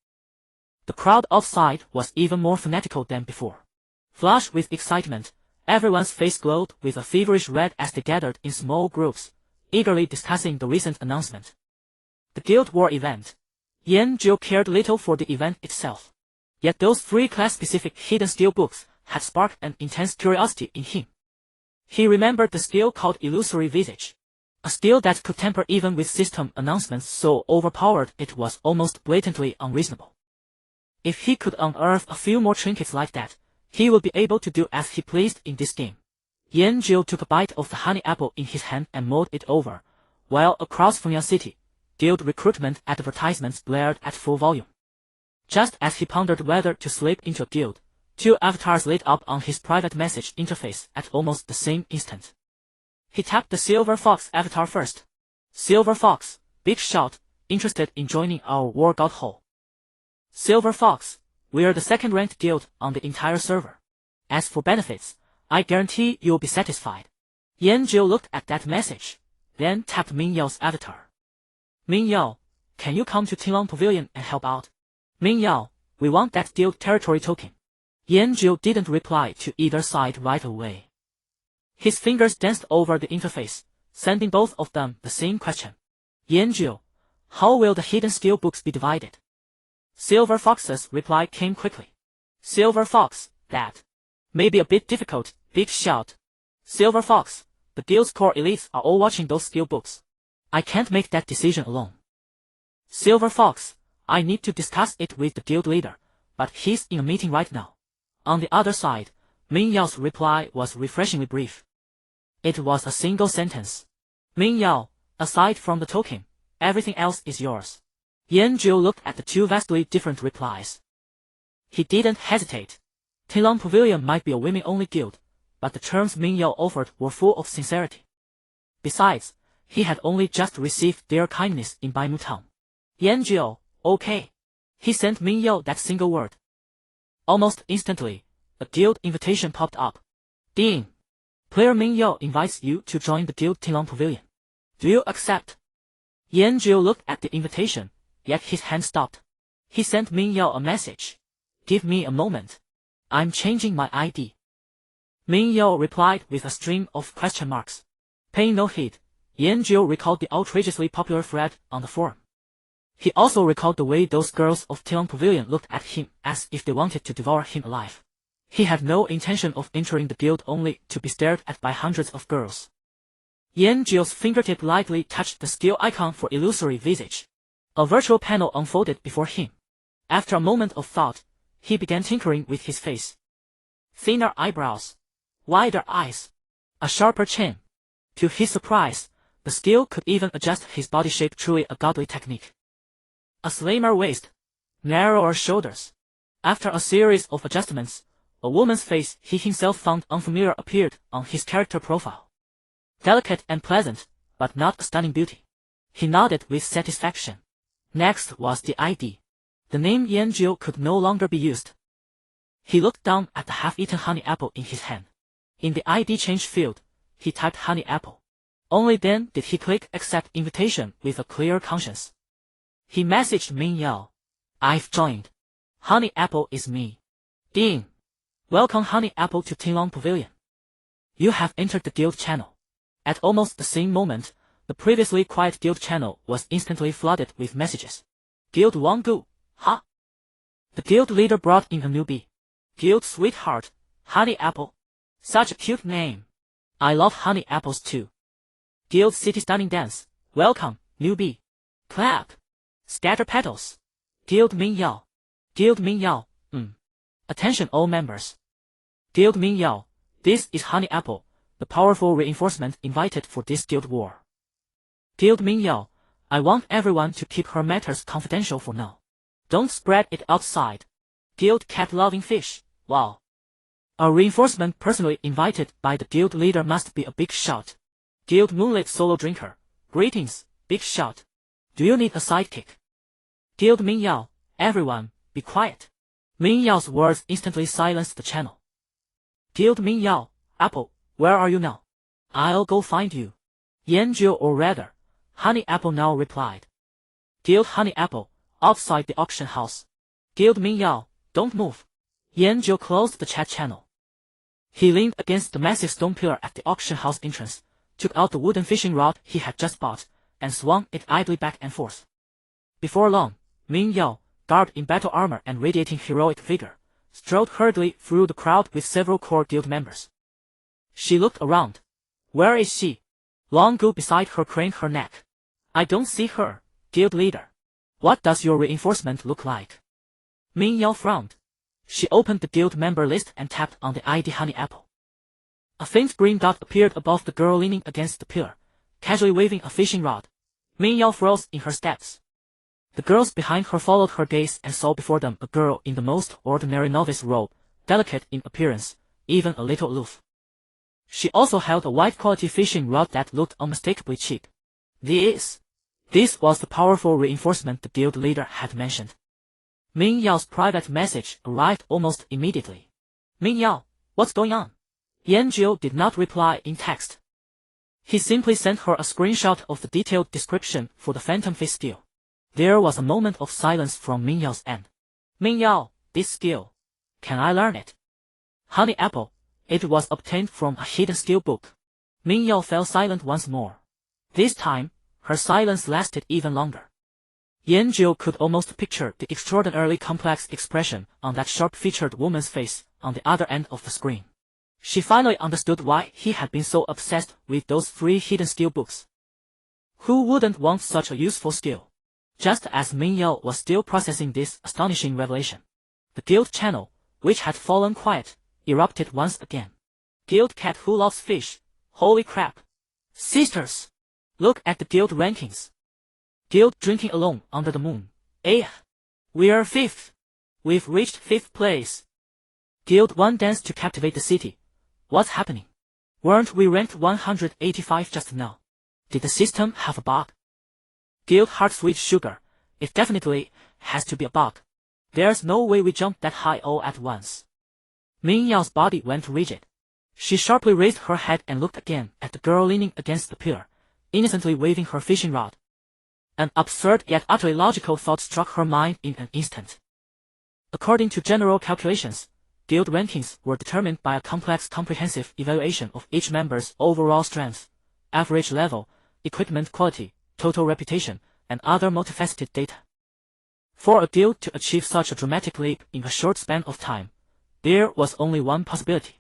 The crowd outside was even more fanatical than before. Flushed with excitement, everyone's face glowed with a feverish red as they gathered in small groups, eagerly discussing the recent announcement. The Guild War event. Yan Zhou cared little for the event itself. Yet those 3 class-specific hidden skill books had sparked an intense curiosity in him. He remembered the skill called Illusory Visage. A skill that could temper even with system announcements so overpowered it was almost blatantly unreasonable. If he could unearth a few more trinkets like that, he would be able to do as he pleased in this game. Yan Zhou took a bite of the honey apple in his hand and mulled it over, while across Fengyang City, guild recruitment advertisements blared at full volume. Just as he pondered whether to slip into a guild, 2 avatars lit up on his private message interface at almost the same instant. He tapped the Silver Fox avatar first. Silver Fox, big shot, interested in joining our War God Hall. Silver Fox, we're the 2nd-ranked guild on the entire server. As for benefits, I guarantee you'll be satisfied. Yan Zhou looked at that message, then tapped Ming Yao's avatar. Ming Yao, can you come to Tinglong Pavilion and help out? Ming Yao, we want that guild territory token. Yan Zhou didn't reply to either side right away. His fingers danced over the interface, sending both of them the same question. Yan Zhou, how will the hidden skill books be divided? Silver Fox's reply came quickly. Silver Fox, that may be a bit difficult, big shout. Silver Fox, the guild's core elites are all watching those skill books. I can't make that decision alone. Silver Fox, I need to discuss it with the guild leader, but he's in a meeting right now. On the other side, Ming Yao's reply was refreshingly brief. It was a single sentence. Ming Yao, aside from the token, everything else is yours. Yan Zhou looked at the 2 vastly different replies. He didn't hesitate. Tinglong Pavilion might be a women-only guild, but the terms Ming Yao offered were full of sincerity. Besides, he had only just received their kindness in Baimu Town. Yan Zhou, okay. He sent Ming Yao that single word. Almost instantly, a guild invitation popped up. Ding! Player Ming Yao invites you to join the guild Tinglong Pavilion. Do you accept? Yan Zhou looked at the invitation, yet his hand stopped. He sent Ming Yao a message. Give me a moment. I'm changing my ID. Min Yao replied with a stream of question marks. Paying no heed, Yanjiu recalled the outrageously popular thread on the forum. He also recalled the way those girls of Tilang Pavilion looked at him as if they wanted to devour him alive. He had no intention of entering the guild only to be stared at by hundreds of girls. Yanjiu's fingertip lightly touched the skill icon for illusory visage. A virtual panel unfolded before him. After a moment of thought, he began tinkering with his face. Thinner eyebrows, wider eyes, a sharper chin. To his surprise, the skill could even adjust his body shape, truly a godly technique. A slimmer waist, narrower shoulders. After a series of adjustments, a woman's face he himself found unfamiliar appeared on his character profile. Delicate and pleasant, but not a stunning beauty. He nodded with satisfaction. Next was the ID. The name Yanjiu could no longer be used. He looked down at the half-eaten honey apple in his hand. In the ID change field, he typed honey apple. Only then did he click accept invitation with a clear conscience. He messaged Min Yao. I've joined. Honey apple is me. Ding. Welcome honey apple to Tilang Pavilion. You have entered the guild channel. At almost the same moment, the previously quiet guild channel was instantly flooded with messages. Guild Wanggu, huh? The guild leader brought in a newbie. Guild sweetheart, honey apple. Such a cute name. I love honey apples too. Guild city stunning dance. Welcome, newbie. Clap. Scatter petals. Guild Min Yao. Guild Min Yao, Attention all members. Guild Min Yao, this is honey apple, the powerful reinforcement invited for this guild war. Guild Min Yao, I want everyone to keep her matters confidential for now. Don't spread it outside. Guild cat loving fish, wow. A reinforcement personally invited by the guild leader must be a big shot. Guild moonlit solo drinker, greetings, big shot. Do you need a sidekick? Guild Min Yao, everyone, be quiet. Min Yao's words instantly silenced the channel. Guild Min Yao, Apple, where are you now? I'll go find you. Yanjiu or rather, Honey Apple now replied. Guild Honey Apple, outside the auction house. Guild Min Yao, don't move. Yanjiu closed the chat channel. He leaned against the massive stone pillar at the auction house entrance, took out the wooden fishing rod he had just bought, and swung it idly back and forth. Before long, Min Yao, garbed in battle armor and radiating heroic vigor, strode hurriedly through the crowd with several core guild members. She looked around. Where is she? Longgu beside her craned her neck. I don't see her, guild leader. What does your reinforcement look like? Min Yao frowned. She opened the guild member list and tapped on the ID Honey Apple. A faint green dot appeared above the girl leaning against the pillar, casually waving a fishing rod. Min Yao froze in her steps. The girls behind her followed her gaze and saw before them a girl in the most ordinary novice robe, delicate in appearance, even a little aloof. She also held a white-quality fishing rod that looked unmistakably cheap. This was the powerful reinforcement the guild leader had mentioned. Min Yao's private message arrived almost immediately. Min Yao, what's going on? Yanjiu did not reply in text. He simply sent her a screenshot of the detailed description for the Phantom Fist skill. There was a moment of silence from Min Yao's end. Min Yao, this skill. Can I learn it? Honey Apple, it was obtained from a hidden skill book. Min Yao fell silent once more. This time, her silence lasted even longer. Yanjiu could almost picture the extraordinarily complex expression on that sharp-featured woman's face on the other end of the screen. She finally understood why he had been so obsessed with those 3 hidden skill books. Who wouldn't want such a useful skill? Just as Min Yao was still processing this astonishing revelation, the guild channel, which had fallen quiet, erupted once again. Guild cat who loves fish, holy crap. Sisters! Look at the guild rankings. Guild drinking alone under the moon. We're 5th. We've reached 5th place. Guild 1 dance to captivate the city. What's happening? Weren't we ranked 185 just now? Did the system have a bug? Guild Heart Sweet Sugar, it definitely has to be a bug. There's no way we jumped that high all at once. Min Yao's body went rigid. She sharply raised her head and looked again at the girl leaning against the pillar, innocently waving her fishing rod. An absurd yet utterly logical thought struck her mind in an instant. According to general calculations, guild rankings were determined by a complex comprehensive evaluation of each member's overall strength, average level, equipment quality, total reputation, and other multifaceted data. For a guild to achieve such a dramatic leap in a short span of time, there was only one possibility.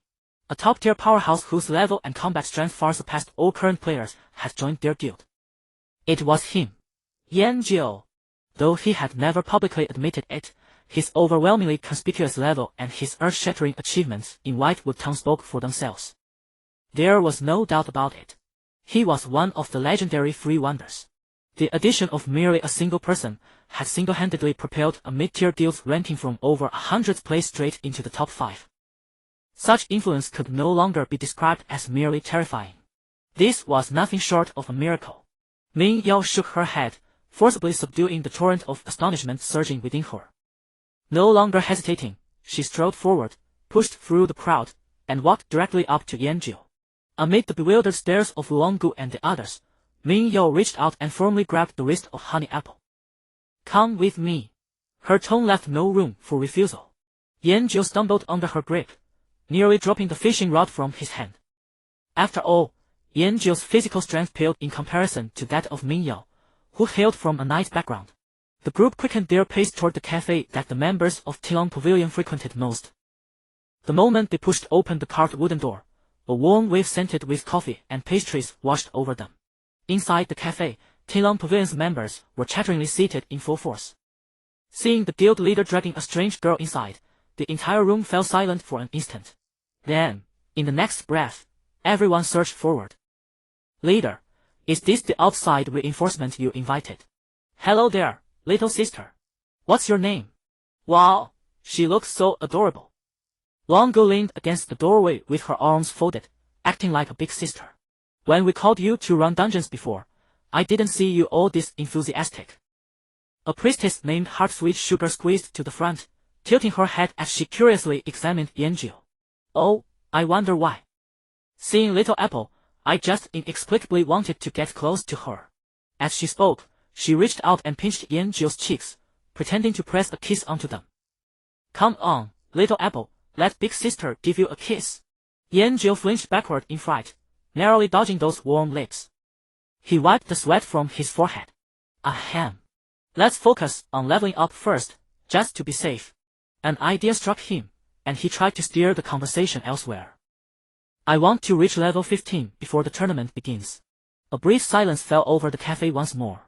A top-tier powerhouse whose level and combat strength far surpassed all current players had joined their guild. It was him. Yanjiu. Though he had never publicly admitted it, his overwhelmingly conspicuous level and his earth-shattering achievements in Whitewood Town spoke for themselves. There was no doubt about it. He was one of the legendary Three Wonders. The addition of merely a single person had single-handedly propelled a mid-tier guild's ranking from over 100th place straight into the top 5. Such influence could no longer be described as merely terrifying. This was nothing short of a miracle. Ming Yao shook her head, forcibly subduing the torrent of astonishment surging within her. No longer hesitating, she strode forward, pushed through the crowd, and walked directly up to Yanjiu. Amid the bewildered stares of Luanggu and the others, Ming Yao reached out and firmly grabbed the wrist of Honey Apple. "Come with me." Her tone left no room for refusal. Yanjiu stumbled under her grip, nearly dropping the fishing rod from his hand. After all, Yanjiu's physical strength paled in comparison to that of Ming Yao, who hailed from a knight background. The group quickened their pace toward the cafe that the members of Tilong Pavilion frequented most. The moment they pushed open the carved wooden door, a warm wave scented with coffee and pastries washed over them. Inside the cafe, Tilong Pavilion's members were chatteringly seated in full force. Seeing the guild leader dragging a strange girl inside, the entire room fell silent for an instant. Then, in the next breath, everyone surged forward. "Leader, is this the outside reinforcement you invited? Hello there, little sister. What's your name? Wow, she looks so adorable." Luanggu leaned against the doorway with her arms folded, acting like a big sister. "When we called you to run dungeons before, I didn't see you all this enthusiastic." A priestess named Heartsweet Sugar squeezed to the front, tilting her head as she curiously examined Yanjiu. "Oh, I wonder why. Seeing Little Apple, I just inexplicably wanted to get close to her." As she spoke, she reached out and pinched Yanjiu's cheeks, pretending to press a kiss onto them. "Come on, Little Apple, let big sister give you a kiss." Yanjiu flinched backward in fright, narrowly dodging those warm lips. He wiped the sweat from his forehead. "Ahem. Let's focus on leveling up first, just to be safe." An idea struck him, and he tried to steer the conversation elsewhere. "I want to reach level 15 before the tournament begins." A brief silence fell over the cafe once more.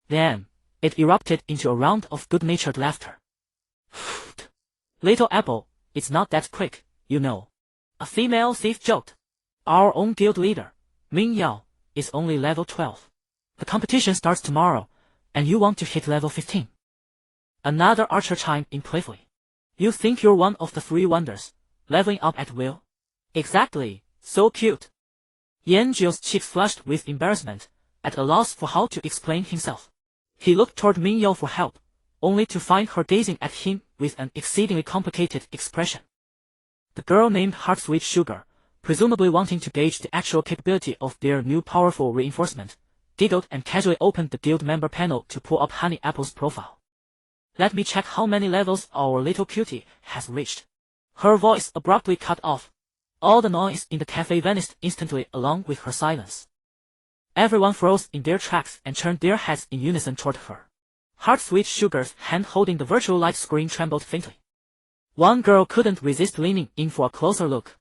Then, it erupted into a round of good-natured laughter. "Little Apple, it's not that quick, you know," a female thief joked. "Our own guild leader, Ming Yao, is only level 12. The competition starts tomorrow, and you want to hit level 15. Another archer chimed in playfully. "You think you're one of the Three Wonders, leveling up at will?" "Exactly, so cute." Yanjiu's cheeks flushed with embarrassment, at a loss for how to explain himself. He looked toward Ming Yao for help, only to find her gazing at him with an exceedingly complicated expression. The girl named Heartsweet Sugar, presumably wanting to gauge the actual capability of their new powerful reinforcement, giggled and casually opened the guild member panel to pull up Honey Apple's profile. "Let me check how many levels our little cutie has reached." Her voice abruptly cut off. All the noise in the cafe vanished instantly along with her silence. Everyone froze in their tracks and turned their heads in unison toward her. Heartsweet Sugar's hand holding the virtual light screen trembled faintly. One girl couldn't resist leaning in for a closer look.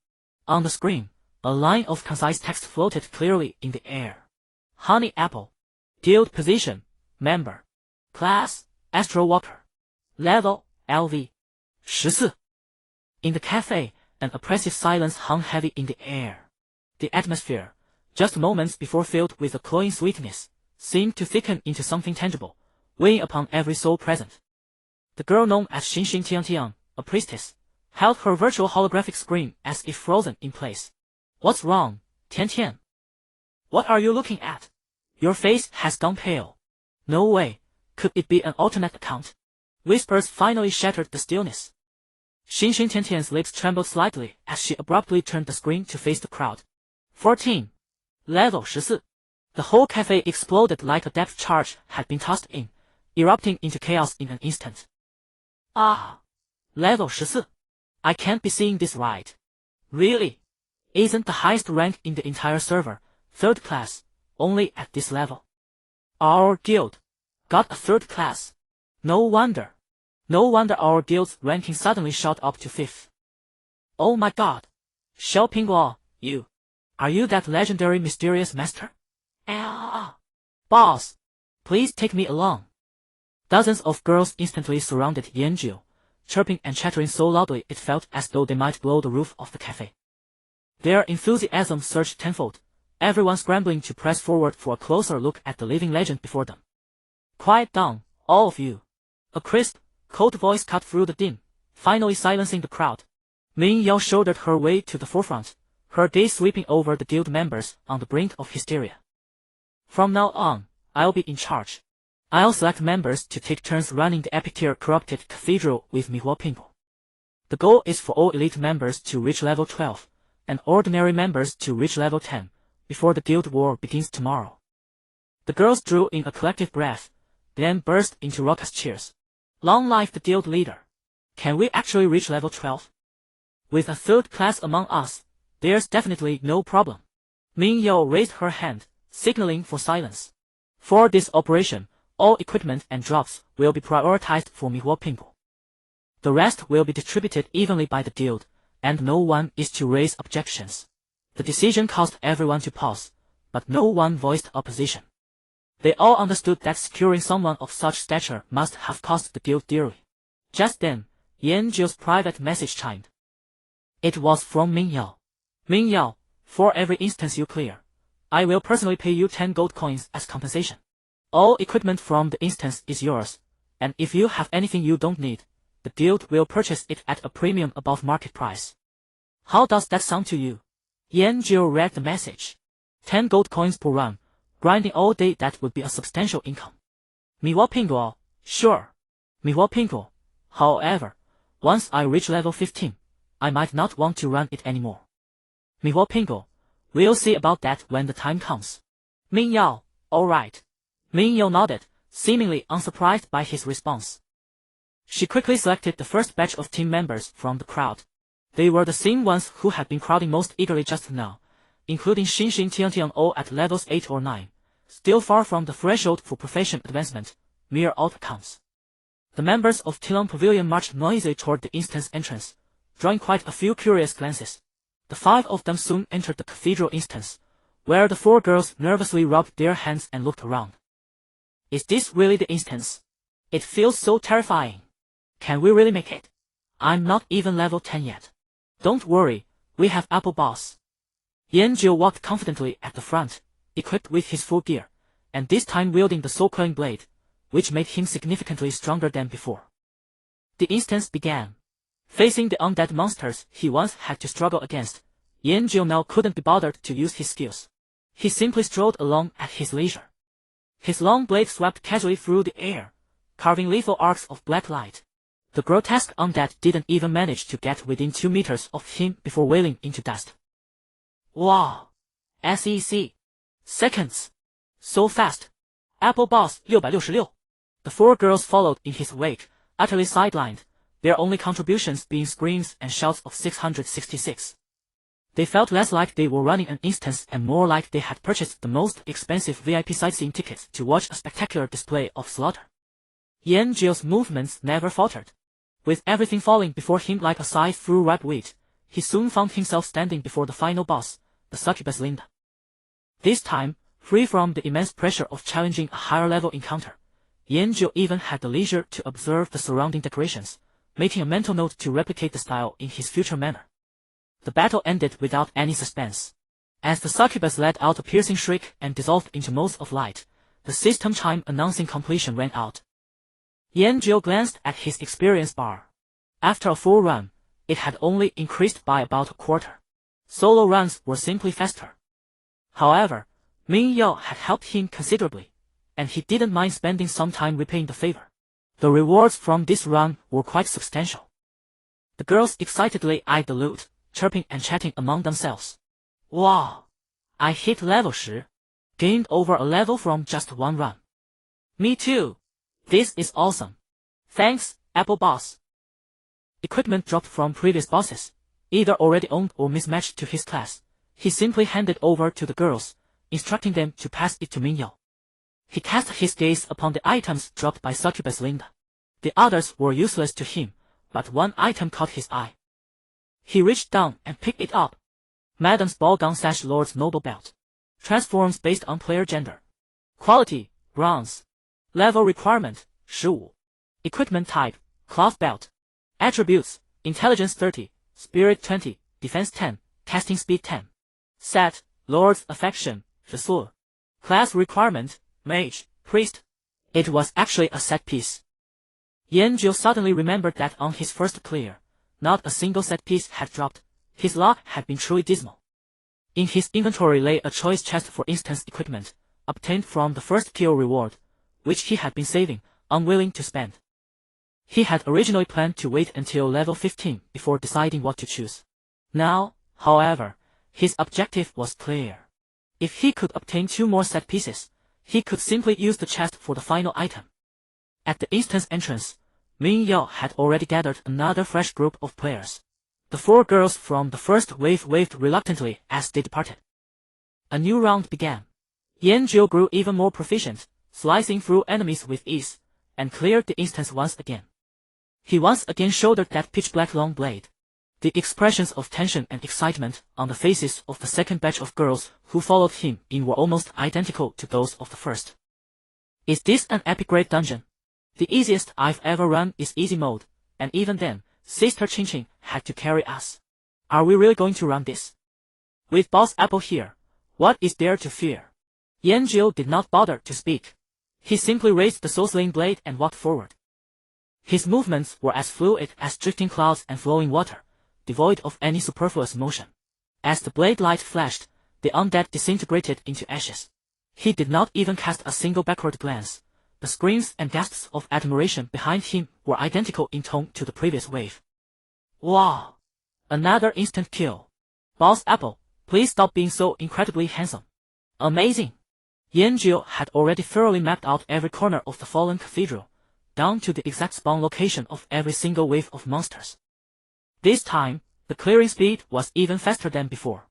On the screen, a line of concise text floated clearly in the air. Honey Apple. Guild position, member. Class, Astro Walker. Level, LV. 14. In the cafe, an oppressive silence hung heavy in the air. The atmosphere, just moments before filled with a cloying sweetness, seemed to thicken into something tangible, weighing upon every soul present. The girl known as Xinxin Tiantian, a priestess, held her virtual holographic screen as if frozen in place. "What's wrong, Tiantian? What are you looking at? Your face has gone pale." "No way, could it be an alternate account?" Whispers finally shattered the stillness. Xinxin Tiantian's lips trembled slightly as she abruptly turned the screen to face the crowd. 14. Level 14. The whole cafe exploded like a depth charge had been tossed in, erupting into chaos in an instant. "Ah! Level 14. I can't be seeing this right. Really? Isn't the highest rank in the entire server, 3rd class, only at this level? Our guild got a 3rd class. No wonder. No wonder our guild's ranking suddenly shot up to 5th. Oh my god. Xiao Pingguo, are you that legendary mysterious master? Boss, please take me along. Dozens of girls instantly surrounded Yanjiu, chirping and chattering so loudly it felt as though they might blow the roof of the cafe. Their enthusiasm surged tenfold, everyone scrambling to press forward for a closer look at the living legend before them. Quiet down, all of you. A crisp, cold voice cut through the din, finally silencing the crowd. Ming Yao shouldered her way to the forefront, her gaze sweeping over the guild members on the brink of hysteria. From now on, I'll be in charge. I'll select members to take turns running the epic tier corrupted cathedral with Mihuo Pinnacle. The goal is for all elite members to reach level 12, and ordinary members to reach level 10, before the guild war begins tomorrow. The girls drew in a collective breath, then burst into raucous cheers. Long life the guild leader. Can we actually reach level 12? With a 3rd class among us, there's definitely no problem. Ming Yao raised her hand, signaling for silence. For this operation, all equipment and drops will be prioritized for Mihuo Pinnacle. The rest will be distributed evenly by the guild, and no one is to raise objections. The decision caused everyone to pause, but no one voiced opposition. They all understood that securing someone of such stature must have cost the guild dearly. Just then, Yanjiu's private message chimed. It was from Ming Yao. Ming Yao, for every instance you clear, I will personally pay you 10 gold coins as compensation. All equipment from the instance is yours, and if you have anything you don't need, the guild will purchase it at a premium above market price. How does that sound to you? Yanjiu read the message. 10 gold coins per run, grinding all day, that would be a substantial income. Mihuo Pinnacle, sure. Mihuo Pinnacle. However, once I reach level 15, I might not want to run it anymore. Mihuo Pinnacle, we'll see about that when the time comes. Ming Yao, alright. Ming Yao nodded, seemingly unsurprised by his response. She quickly selected the first batch of team members from the crowd. They were the same ones who had been crowding most eagerly just now, including Xinxin Tiantian all at levels 8 or 9, still far from the threshold for profession advancement, mere outcomes. The members of Tilong Pavilion marched noisily toward the instance entrance, drawing quite a few curious glances. The 5 of them soon entered the cathedral instance, where the 4 girls nervously rubbed their hands and looked around. Is this really the instance? It feels so terrifying. Can we really make it? I'm not even level 10 yet. Don't worry, we have Apple Boss. Yanjiu walked confidently at the front, equipped with his full gear, and this time wielding the soul-cutting blade, which made him significantly stronger than before. The instance began. Facing the undead monsters he once had to struggle against, Yanjiu now couldn't be bothered to use his skills. He simply strolled along at his leisure. His long blade swept casually through the air, carving lethal arcs of black light. The grotesque undead didn't even manage to get within 2 meters of him before wailing into dust. Wow! SEC. Seconds. So fast. Apple Boss 666. The 4 girls followed in his wake, utterly sidelined, their only contributions being screams and shouts of 666. They felt less like they were running an instance and more like they had purchased the most expensive VIP sightseeing tickets to watch a spectacular display of slaughter. Yanjiu's movements never faltered. With everything falling before him like a scythe through ripe wheat, he soon found himself standing before the final boss, the succubus Linda. This time, free from the immense pressure of challenging a higher-level encounter, Yanjiu even had the leisure to observe the surrounding decorations, making a mental note to replicate the style in his future manner. The battle ended without any suspense. As the succubus let out a piercing shriek and dissolved into motes of light, the system chime announcing completion rang out. Yanjiu glanced at his experience bar. After a full run, it had only increased by about a quarter. Solo runs were simply faster. However, Ming Yao had helped him considerably, and he didn't mind spending some time repaying the favor. The rewards from this run were quite substantial. The girls excitedly eyed the loot, chirping and chatting among themselves. Wow! I hit level 10. Gained over a level from just 1 run. Me too. This is awesome. Thanks, Apple Boss. equipment dropped from previous bosses, either already owned or mismatched to his class. He simply handed over to the girls, instructing them to pass it to Mingyao. He cast his gaze upon the items dropped by succubus Linda. The others were useless to him, but one item caught his eye. He reached down and picked it up. Madam's ball gown / Lord's noble belt. Transforms based on player gender. Quality, bronze. Level requirement, 15. Equipment type, cloth belt. Attributes, intelligence 30, spirit 20, defense 10, casting speed 10. Set, Lord's affection, 14. Class requirement, mage, priest. It was actually a set piece. Yanjiu suddenly remembered that on his first clear, not a single set piece had dropped. His luck had been truly dismal. In his inventory lay a choice chest for instance equipment, obtained from the first kill reward, which he had been saving, unwilling to spend. He had originally planned to wait until level 15 before deciding what to choose. Now, however, his objective was clear. If he could obtain 2 more set pieces, he could simply use the chest for the final item. At the instance entrance, Min Yao had already gathered another fresh group of players. The 4 girls from the first wave waved reluctantly as they departed. A new round began. Yanjiu grew even more proficient, slicing through enemies with ease, and cleared the instance once again. He once again shouldered that pitch-black long blade. The expressions of tension and excitement on the faces of the second batch of girls who followed him in were almost identical to those of the first. Is this an epic grade dungeon? The easiest I've ever run is easy mode, and even then, Sister Chin had to carry us. Are we really going to run this? With Boss Apple here, what is there to fear? Yanjiu did not bother to speak. He simply raised the soul-slaying blade and walked forward. His movements were as fluid as drifting clouds and flowing water, devoid of any superfluous motion. As the blade light flashed, the undead disintegrated into ashes. He did not even cast a single backward glance. The screams and gasps of admiration behind him were identical in tone to the previous wave. Wow! Another instant kill. Boss Apple, please stop being so incredibly handsome. Amazing! Yanjiu had already thoroughly mapped out every corner of the fallen cathedral, down to the exact spawn location of every single wave of monsters. This time, the clearing speed was even faster than before.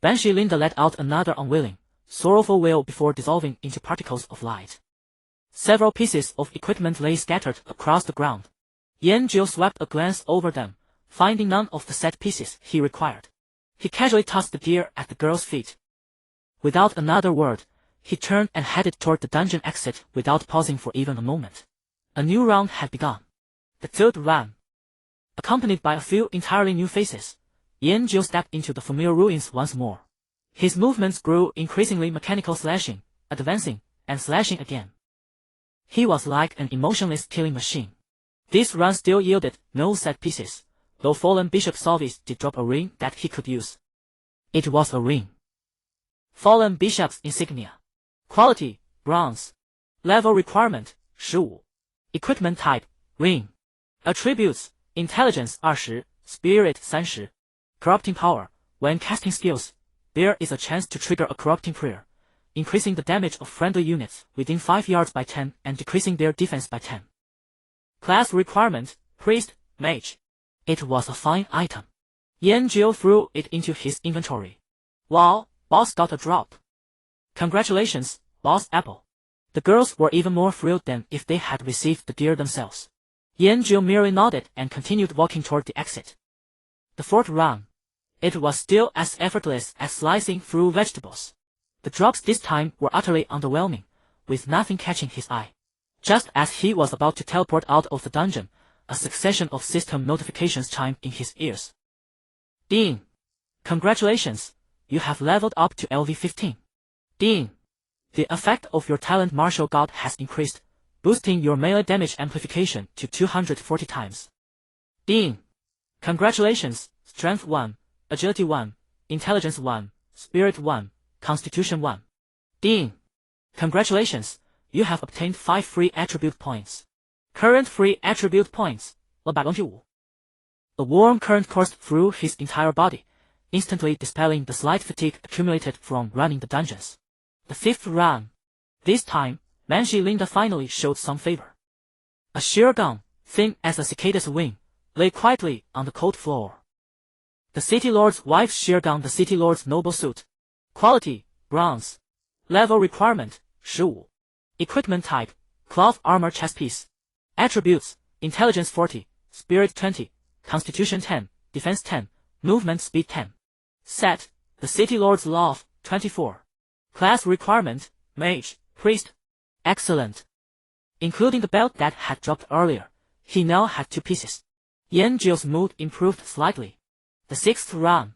Banshee Linda let out another unwilling, sorrowful wail before dissolving into particles of light. Several pieces of equipment lay scattered across the ground. Yanjiu swept a glance over them, finding none of the set pieces he required. He casually tossed the gear at the girl's feet. Without another word, he turned and headed toward the dungeon exit without pausing for even a moment. A new round had begun. The third ran. Accompanied by a few entirely new faces, Yanjiu stepped into the familiar ruins once more. His movements grew increasingly mechanical, slashing, advancing, and slashing again. He was like an emotionless killing machine. This run still yielded no set pieces, though fallen Bishop Solvis did drop a ring that he could use. It was a ring. Fallen Bishop's insignia. Quality, bronze. Level requirement, 15. Equipment type, ring. Attributes, intelligence 20, spirit 30. Corrupting power, when casting skills, there is a chance to trigger a corrupting prayer, increasing the damage of friendly units within 5 yards by 10 and decreasing their defense by 10. Class requirement, priest, mage. It was a fine item. Yanjiu threw it into his inventory. Wow, boss got a drop. Congratulations, Boss Apple. The girls were even more thrilled than if they had received the gear themselves. Yanjiu merely nodded and continued walking toward the exit. The fourth run. It was still as effortless as slicing through vegetables. The drops this time were utterly underwhelming, with nothing catching his eye. Just as he was about to teleport out of the dungeon, a succession of system notifications chimed in his ears. Ding! Congratulations, you have leveled up to LV 15. Ding! The effect of your talent Martial God has increased, boosting your melee damage amplification to 240 times. Ding! Congratulations, Strength 1, Agility 1, Intelligence 1, Spirit 1, Constitution 1. Ding! Congratulations, you have obtained 5 free attribute points. Current free attribute points, 125. A warm current coursed through his entire body, instantly dispelling the slight fatigue accumulated from running the dungeons. The fifth run. This time, Banshee Linda finally showed some favor. A sheer gun, thin as a cicada's wing, lay quietly on the cold floor. The City Lord's wife's sheer gown. The City Lord's noble suit. Quality, bronze. Level requirement, 15. Equipment type, cloth armor chest piece. Attributes, intelligence 40, spirit 20, constitution 10, defense 10, movement speed 10. Set, the City Lord's love, 24. Class requirement, mage, priest. Excellent. Including the belt that had dropped earlier, he now had 2 pieces. Yanjio's mood improved slightly. The 6th run.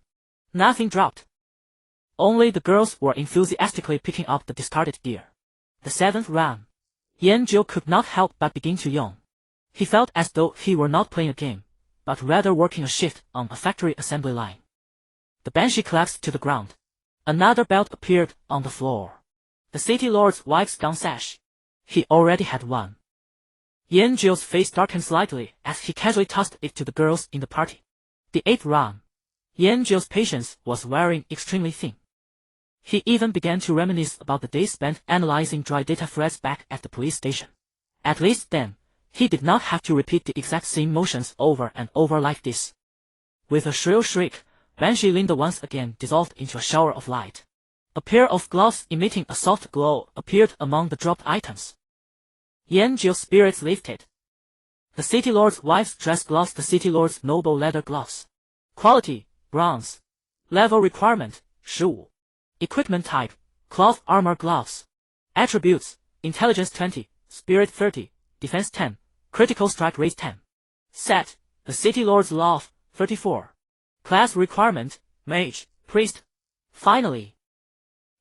Nothing dropped. Only the girls were enthusiastically picking up the discarded gear. The 7th run. Yanjio could not help but begin to yawn. He felt as though he were not playing a game, but rather working a shift on a factory assembly line. The banshee collapsed to the ground. Another belt appeared on the floor. The City Lord's wife's gown sash. He already had one. Yanjio's face darkened slightly as he casually tossed it to the girls in the party. The 8th run. Yanjio's patience was wearing extremely thin. He even began to reminisce about the days spent analyzing dry data threads back at the police station. At least then, he did not have to repeat the exact same motions over and over like this. With a shrill shriek, Banshee Linda once again dissolved into a shower of light. A pair of gloves emitting a soft glow appeared among the dropped items. Yanjio's spirits lifted. The City Lord's wife's dress gloves. The City Lord's noble leather gloves. Quality, bronze. Level requirement, 15. Equipment type, cloth armor gloves. Attributes, intelligence 20, spirit 30, defense 10, critical strike rate 10. Set, the City Lord's love, 34. Class requirement, mage, priest. Finally.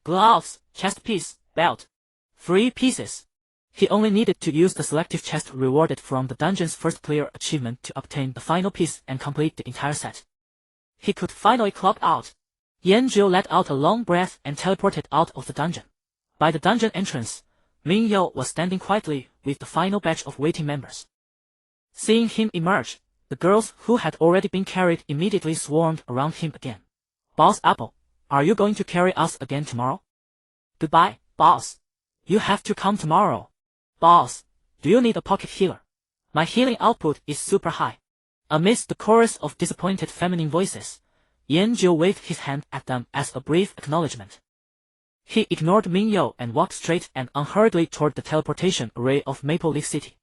Gloves, chest piece, belt. 3 pieces. He only needed to use the selective chest rewarded from the dungeon's first clear achievement to obtain the final piece and complete the entire set. He could finally clock out. Yanjio let out a long breath and teleported out of the dungeon. By the dungeon entrance, Mingyao was standing quietly with the final batch of waiting members. Seeing him emerge, the girls who had already been carried immediately swarmed around him again. Boss Apple, are you going to carry us again tomorrow? Goodbye, boss. You have to come tomorrow. Boss, do you need a pocket healer? My healing output is super high. Amidst the chorus of disappointed feminine voices, Yanjio waved his hand at them as a brief acknowledgement. He ignored Mingyao and walked straight and unhurriedly toward the teleportation array of Maple Leaf City.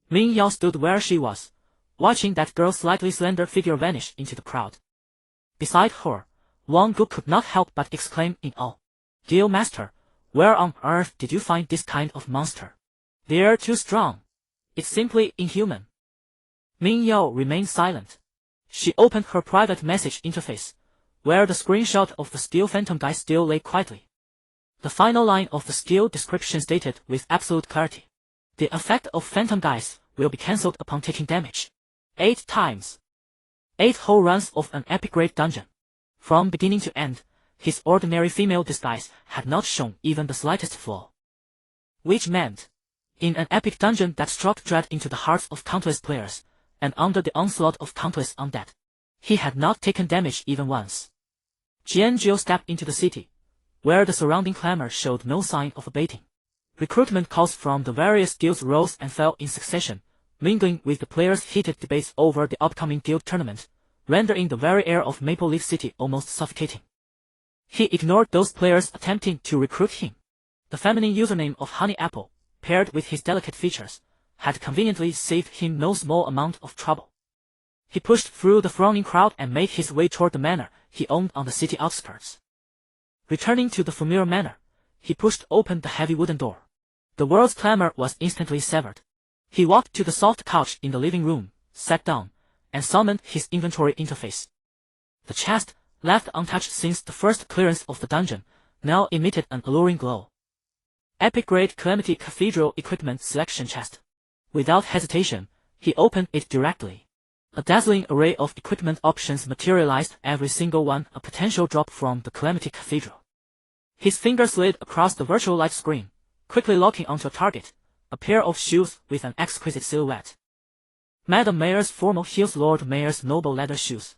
Mingyao stood where she was, watching that girl's slightly slender figure vanish into the crowd. Beside her, Wang Gu could not help but exclaim in awe. Guild Master, where on earth did you find this kind of monster? They're too strong. It's simply inhuman. Mingyao remained silent. She opened her private message interface, where the screenshot of the Steel Phantom guy still lay quietly. The final line of the skill description stated with absolute clarity. The effect of Phantom Guys will be cancelled upon taking damage. 8 times. 8 whole runs of an epic grade dungeon. From beginning to end, his ordinary female disguise had not shown even the slightest flaw. Which meant, in an epic dungeon that struck dread into the hearts of countless players, and under the onslaught of countless undead, he had not taken damage even once. Jianzhou stepped into the city, where the surrounding clamor showed no sign of abating. Recruitment calls from the various guilds rose and fell in succession, mingling with the players' heated debates over the upcoming guild tournament, rendering the very air of Maple Leaf City almost suffocating. He ignored those players attempting to recruit him. The feminine username of Honey Apple, paired with his delicate features, had conveniently saved him no small amount of trouble. He pushed through the frowning crowd and made his way toward the manor he owned on the city outskirts. Returning to the familiar manor, he pushed open the heavy wooden door. The world's clamor was instantly severed. He walked to the soft couch in the living room, sat down, and summoned his inventory interface. The chest, left untouched since the first clearance of the dungeon, now emitted an alluring glow. Epic grade Calamity Cathedral equipment selection chest. Without hesitation, he opened it directly. A dazzling array of equipment options materialized, every single one a potential drop from the Calamity Cathedral. His finger slid across the virtual light screen, quickly locking onto a target, a pair of shoes with an exquisite silhouette. Madam Mayor's formal heels. Lord Mayor's noble leather shoes.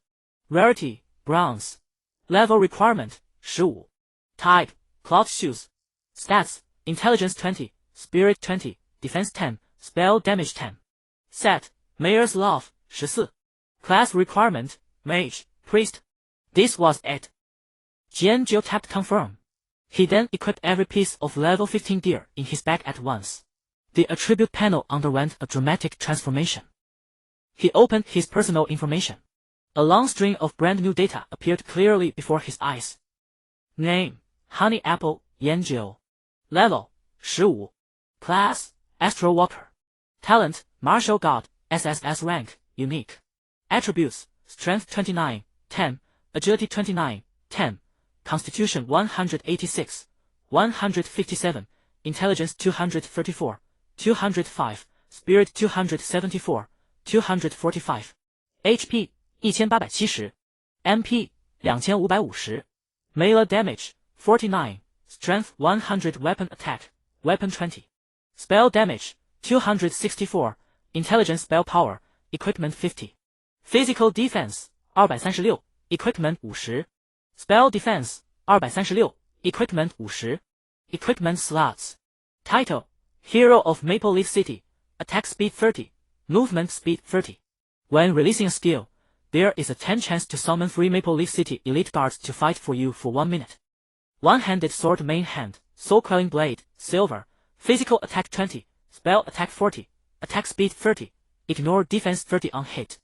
Rarity, bronze. Level requirement, 15. Type, cloth shoes. Stats, intelligence 20, spirit 20, defense 10, spell damage 10. Set, Mayor's love, 14. Class requirement, Mage, Priest. This was it. Jianzhou tapped confirm. He then equipped every piece of level 15 gear in his bag at once. The attribute panel underwent a dramatic transformation. He opened his personal information. A long string of brand new data appeared clearly before his eyes. Name, Honey Apple, Yanzhou. Level, 15. Class, Astral Walker. Talent, Martial God, SSS-rank, unique. Attributes, Strength 29, 10, Agility 29, 10, Constitution 186, 157, Intelligence 234, 205, Spirit 274, 245. HP, 1870. MP, 2550. Melee damage, 49, Strength 100 Weapon attack, Weapon 20. Spell damage, 264, Intelligence spell power, Equipment 50. Physical defense, 236, Equipment 50. Spell defense, 236, Equipment 50. Equipment slots. Title, Hero of Maple Leaf City, Attack speed 30, Movement speed 30. When releasing a skill, there is a 10 chance to summon 3 Maple Leaf City elite guards to fight for you for 1 minute. One-handed sword main hand, soul quelling blade, silver, physical attack 20, spell attack 40, attack speed 30, ignore defense 30 on hit.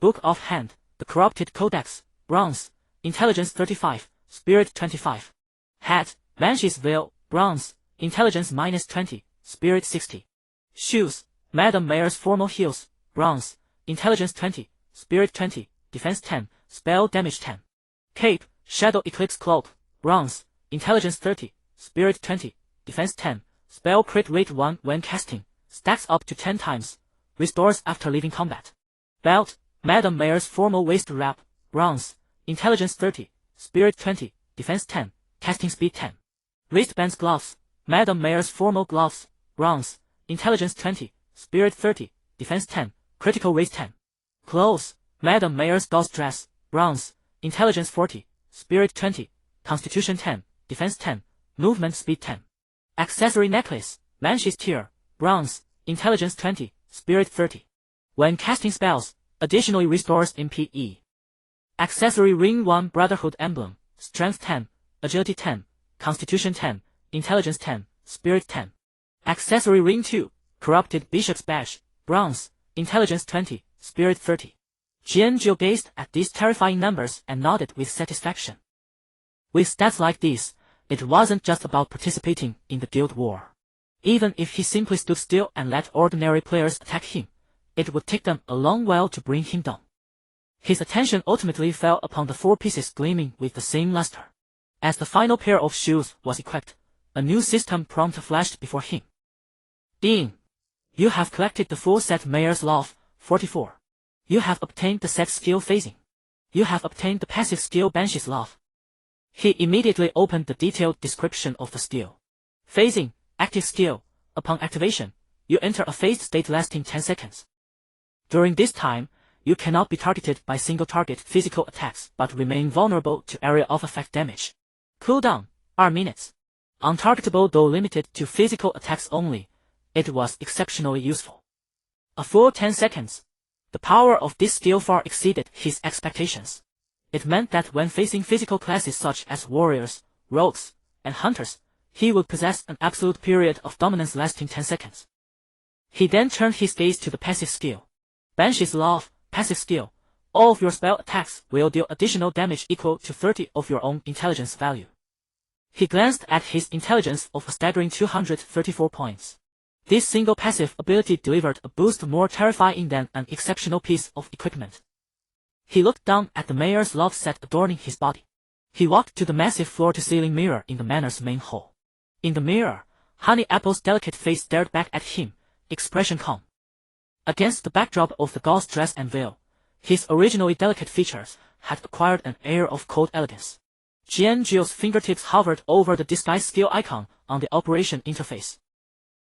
Book of Hand, the corrupted codex, bronze, intelligence 35, spirit 25. Hat, Banshee's veil, bronze, intelligence -20, spirit 60. Shoes, Madam Mayor's formal heels, bronze, intelligence 20, spirit 20, defense 10, spell damage 10. Cape, Shadow Eclipse cloak, bronze, intelligence 30, spirit 20, defense 10, spell crit rate 1 when casting, stacks up to 10 times, restores after leaving combat. Belt, Madam Mayor's formal waist wrap, bronze, intelligence 30, spirit 20, defense 10, casting speed 10. Wristbands gloves, Madam Mayor's formal gloves, bronze, intelligence 20, spirit 30, defense 10, critical rate 10. Clothes, Madam Mayor's gauze dress, bronze, intelligence 40, spirit 20, constitution 10, defense 10, movement speed 10. Accessory necklace, Banshee's tear, bronze, intelligence 20, spirit 30. When casting spells, additionally restores MPE. Accessory ring 1 Brotherhood emblem, strength 10, agility 10, constitution 10, intelligence 10, spirit 10. Accessory ring 2, corrupted bishop's badge, bronze, intelligence 20, spirit 30. Jianzhou gazed at these terrifying numbers and nodded with satisfaction. With stats like this, it wasn't just about participating in the guild war. Even if he simply stood still and let ordinary players attack him, it would take them a long while to bring him down. His attention ultimately fell upon the 4 pieces gleaming with the same luster. As the final pair of shoes was equipped, a new system prompt flashed before him. Ding! You have collected the full set Mayor's Love, 44. You have obtained the set skill Phasing. You have obtained the passive skill Banshee's Love. He immediately opened the detailed description of the skill. Phasing, active skill. Upon activation, you enter a phased state lasting 10 seconds. During this time, you cannot be targeted by single target physical attacks but remain vulnerable to area of effect damage. Cooldown, 2 minutes. Untargetable though limited to physical attacks only, it was exceptionally useful. A full 10 seconds. The power of this skill far exceeded his expectations. It meant that when facing physical classes such as warriors, rogues, and hunters, he would possess an absolute period of dominance lasting 10 seconds. He then turned his gaze to the passive skill. Banshee's Love, passive skill. All of your spell attacks will deal additional damage equal to 30 of your own intelligence value. He glanced at his intelligence of a staggering 234 points. This single passive ability delivered a boost more terrifying than an exceptional piece of equipment. He looked down at the Mayor's Love set adorning his body. He walked to the massive floor-to-ceiling mirror in the manor's main hall. In the mirror, Honey Apple's delicate face stared back at him, expression calm. Against the backdrop of the gauze dress and veil, his originally delicate features had acquired an air of cold elegance. Jianzhou's fingertips hovered over the disguise skill icon on the operation interface.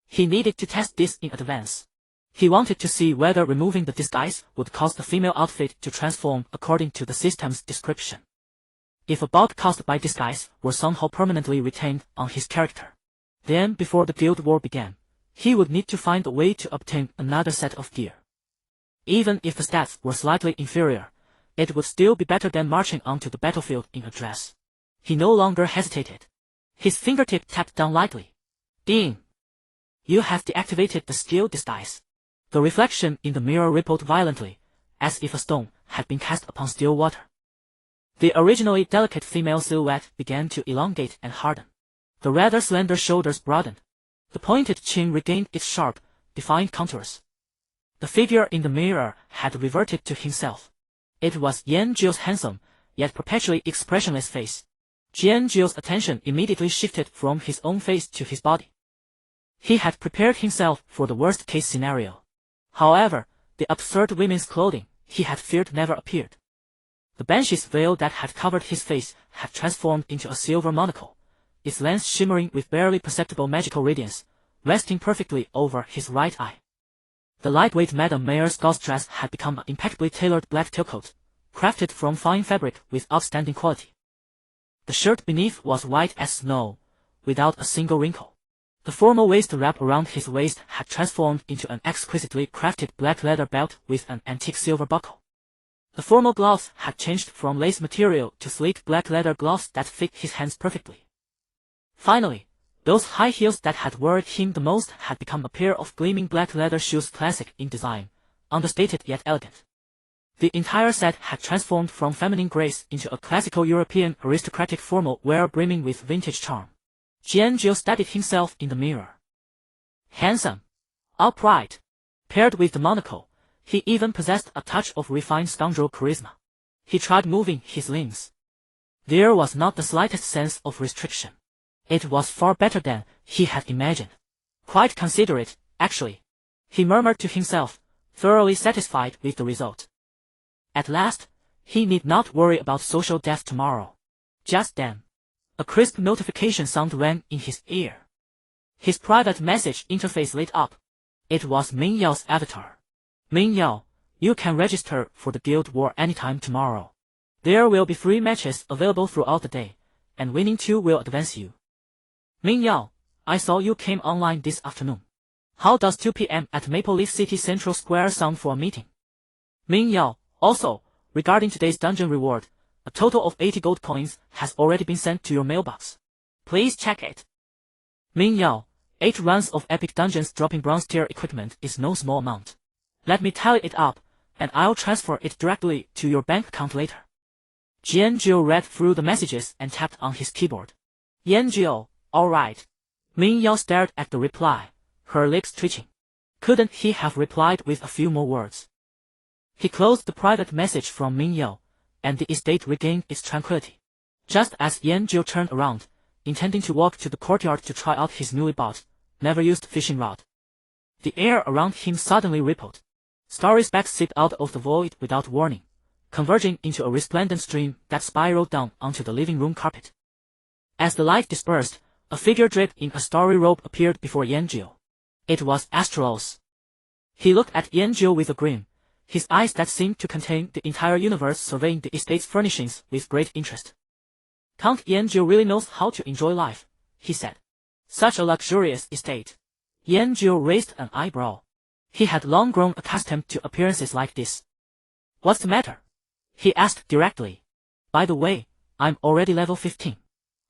He needed to test this in advance. He wanted to see whether removing the disguise would cause the female outfit to transform according to the system's description. If a bug caused by disguise were somehow permanently retained on his character, then before the guild war began, he would need to find a way to obtain another set of gear. Even if the stats were slightly inferior, it would still be better than marching onto the battlefield in a dress. He no longer hesitated. His fingertip tapped down lightly. Ding! You have deactivated the skill disguise. The reflection in the mirror rippled violently, as if a stone had been cast upon still water. The originally delicate female silhouette began to elongate and harden. The rather slender shoulders broadened. The pointed chin regained its sharp, defined contours. The figure in the mirror had reverted to himself. It was Yanjio's handsome, yet perpetually expressionless face. Yanjio's attention immediately shifted from his own face to his body. He had prepared himself for the worst-case scenario. However, the absurd women's clothing he had feared never appeared. The banshee's veil that had covered his face had transformed into a silver monocle, its lens shimmering with barely perceptible magical radiance, resting perfectly over his right eye. The lightweight Madame Mayer's gauze dress had become an impeccably tailored black tailcoat, crafted from fine fabric with outstanding quality. The shirt beneath was white as snow, without a single wrinkle. The formal waist wrap around his waist had transformed into an exquisitely crafted black leather belt with an antique silver buckle. The formal gloves had changed from lace material to sleek black leather gloves that fit his hands perfectly. Finally, those high heels that had worried him the most had become a pair of gleaming black leather shoes, classic in design, understated yet elegant. The entire set had transformed from feminine grace into a classical European aristocratic formal wear brimming with vintage charm. Yanjio studied himself in the mirror. Handsome, upright, paired with the monocle, he even possessed a touch of refined scoundrel charisma. He tried moving his limbs. There was not the slightest sense of restriction. It was far better than he had imagined. Quite considerate, actually. He murmured to himself, thoroughly satisfied with the result. At last, he need not worry about social death tomorrow. Just then, a crisp notification sound rang in his ear. His private message interface lit up. It was Ming Yao's avatar. Ming Yao, you can register for the Guild War anytime tomorrow. There will be free matches available throughout the day, and winning two will advance you. Ming Yao, I saw you came online this afternoon. How does 2 p.m. at Maple Leaf City Central Square sound for a meeting? Ming Yao, also, regarding today's dungeon reward, a total of 80 gold coins has already been sent to your mailbox. Please check it. Ming Yao, 8 runs of epic dungeons dropping bronze tier equipment is no small amount. Let me tally it up, and I'll transfer it directly to your bank account later. Yanjio read through the messages and tapped on his keyboard. Yanjio, alright. Ming Yao stared at the reply, her lips twitching. Couldn't he have replied with a few more words? He closed the private message from Ming Yao, and the estate regained its tranquility. Just as Yanjio turned around, intending to walk to the courtyard to try out his newly bought, never-used fishing rod, the air around him suddenly rippled. Starry specks slid out of the void without warning, converging into a resplendent stream that spiraled down onto the living room carpet. As the light dispersed, a figure draped in a starry robe appeared before Yanjio. It was Astralos. He looked at Yanjio with a grin, his eyes that seemed to contain the entire universe surveying the estate's furnishings with great interest. Count Yanjio really knows how to enjoy life, he said. Such a luxurious estate. Yanjio raised an eyebrow. He had long grown accustomed to appearances like this. What's the matter? He asked directly. By the way, I'm already level 15.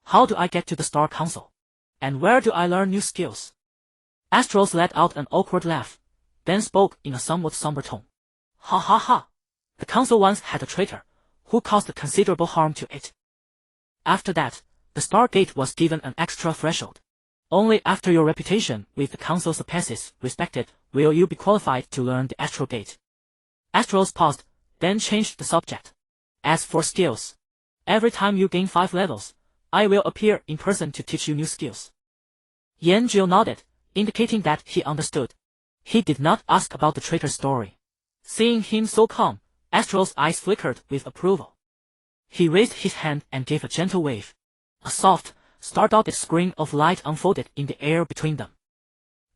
How do I get to the Star Council? And where do I learn new skills? Astros let out an awkward laugh, then spoke in a somewhat somber tone. Ha ha ha! The council once had a traitor, who caused considerable harm to it. After that, the Star Gate was given an extra threshold. Only after your reputation with the council surpasses respected will you be qualified to learn the Astral Gate. Astros paused, then changed the subject. As for skills, every time you gain 5 levels, I will appear in person to teach you new skills. Yanjio nodded, indicating that he understood. He did not ask about the traitor's story. Seeing him so calm, Astral's eyes flickered with approval. He raised his hand and gave a gentle wave. A soft, star-dotted screen of light unfolded in the air between them.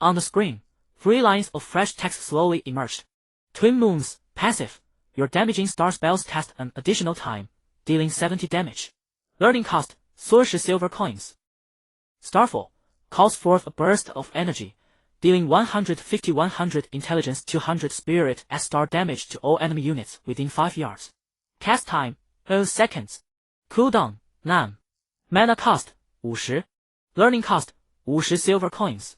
On the screen, 3 lines of fresh text slowly emerged. Twin Moons, passive. Your damaging star spells cast an additional time, dealing 70 damage. Learning cost, 40 silver coins. Starfall, calls forth a burst of energy, dealing 150-100 intelligence 200 spirit as star damage to all enemy units within 5 yards. Cast time 0 seconds. Cooldown 9. Mana cost 50. Learning cost 50 silver coins.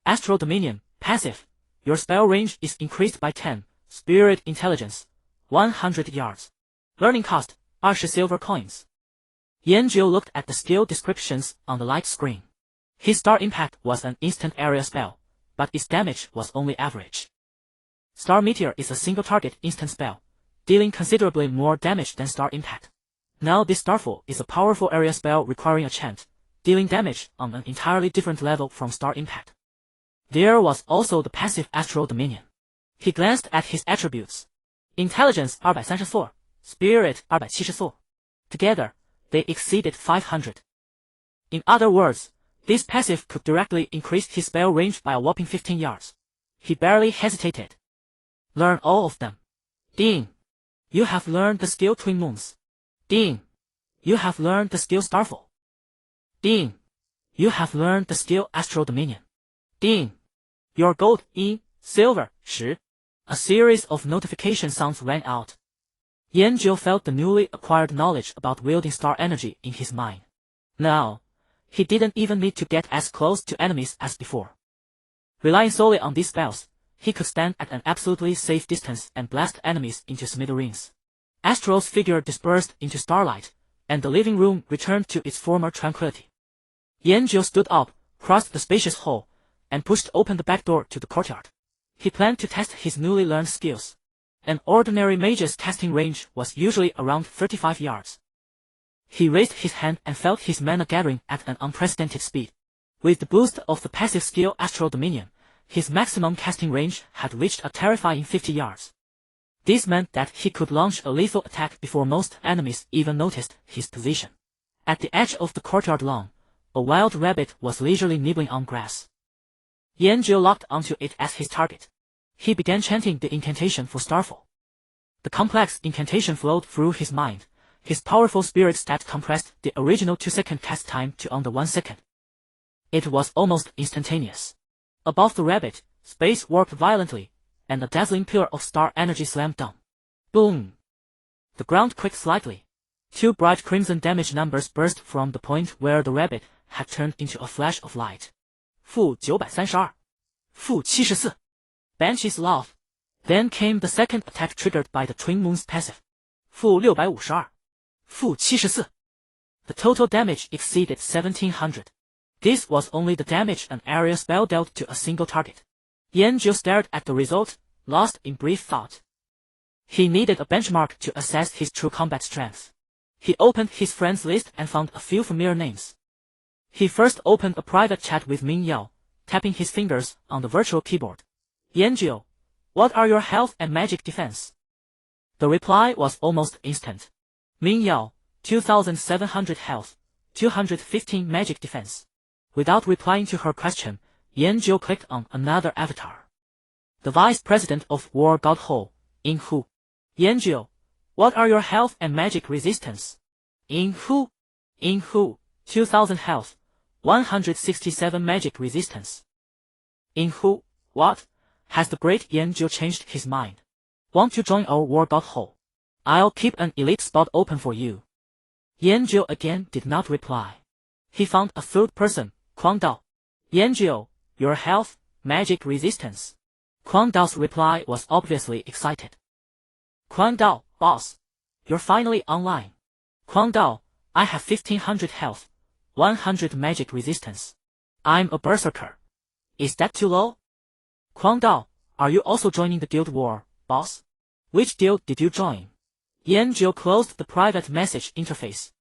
Astral Dominion passive. Your spell range is increased by 10. Spirit intelligence 100 yards. Learning cost 20 silver coins. Yanjiu looked at the skill descriptions on the light screen. His Star Impact was an instant area spell, but its damage was only average. Star Meteor is a single target instant spell, dealing considerably more damage than Star Impact. Now this Starfall is a powerful area spell requiring a chant, dealing damage on an entirely different level from Star Impact. There was also the passive Astral Dominion. He glanced at his attributes. Intelligence 234, Spirit 274. Together, they exceeded 500. In other words, this passive could directly increase his spell range by a whopping 15 yards. He barely hesitated. Learn all of them. Ding. You have learned the skill Twin Moons. Ding. You have learned the skill Starfall. Ding. You have learned the skill Astral Dominion. Ding. Your gold, in, silver, 10. A series of notification sounds rang out. Yanjiu felt the newly acquired knowledge about wielding star energy in his mind. Now, he didn't even need to get as close to enemies as before. Relying solely on these spells, he could stand at an absolutely safe distance and blast enemies into smithereens. Astral's figure dispersed into starlight, and the living room returned to its former tranquility. Yanjiu stood up, crossed the spacious hall, and pushed open the back door to the courtyard. He planned to test his newly learned skills. An ordinary mage's casting range was usually around 35 yards. He raised his hand and felt his mana gathering at an unprecedented speed. With the boost of the passive skill Astral Dominion, his maximum casting range had reached a terrifying 50 yards. This meant that he could launch a lethal attack before most enemies even noticed his position. At the edge of the courtyard lawn, a wild rabbit was leisurely nibbling on grass. Yanjiu locked onto it as his target. He began chanting the incantation for Starfall. The complex incantation flowed through his mind. His powerful spirit stat compressed the original 2-second cast time to under 1 second. It was almost instantaneous. Above the rabbit, space warped violently, and a dazzling pillar of star energy slammed down. Boom! The ground quaked slightly. 2 bright crimson damage numbers burst from the point where the rabbit had turned into a flash of light. -932. -74. Banshee's laugh. Then came the second attack triggered by the Twin Moon's passive. -652. -74. The total damage exceeded 1700. This was only the damage an area spell dealt to a single target. Yanjiu stared at the result, lost in brief thought. He needed a benchmark to assess his true combat strength. He opened his friends list and found a few familiar names. He first opened a private chat with Ming Yao, tapping his fingers on the virtual keyboard. Yanjiu, what are your health and magic defense? The reply was almost instant. Ming Yao, 2700 health, 215 magic defense. Without replying to her question, Yanjiu clicked on another avatar. The Vice President of War God Ho, In Hu. Yanjiu, what are your health and magic resistance? In Hu. In Hu, 2000 health, 167 magic resistance. In Hu, what? Has the great Yanjiu changed his mind? Want to join our War God Ho? I'll keep an elite spot open for you. Yanjiu again did not reply. He found a third person, Kuang Dao. Yanjiu, your health, magic resistance. Kuang Dao's reply was obviously excited. Kuang Dao, boss. You're finally online. Kuang Dao, I have 1500 health, 100 magic resistance. I'm a berserker. Is that too low? Kuang Dao, are you also joining the guild war, boss? Which guild did you join? Yanjiu closed the private message interface.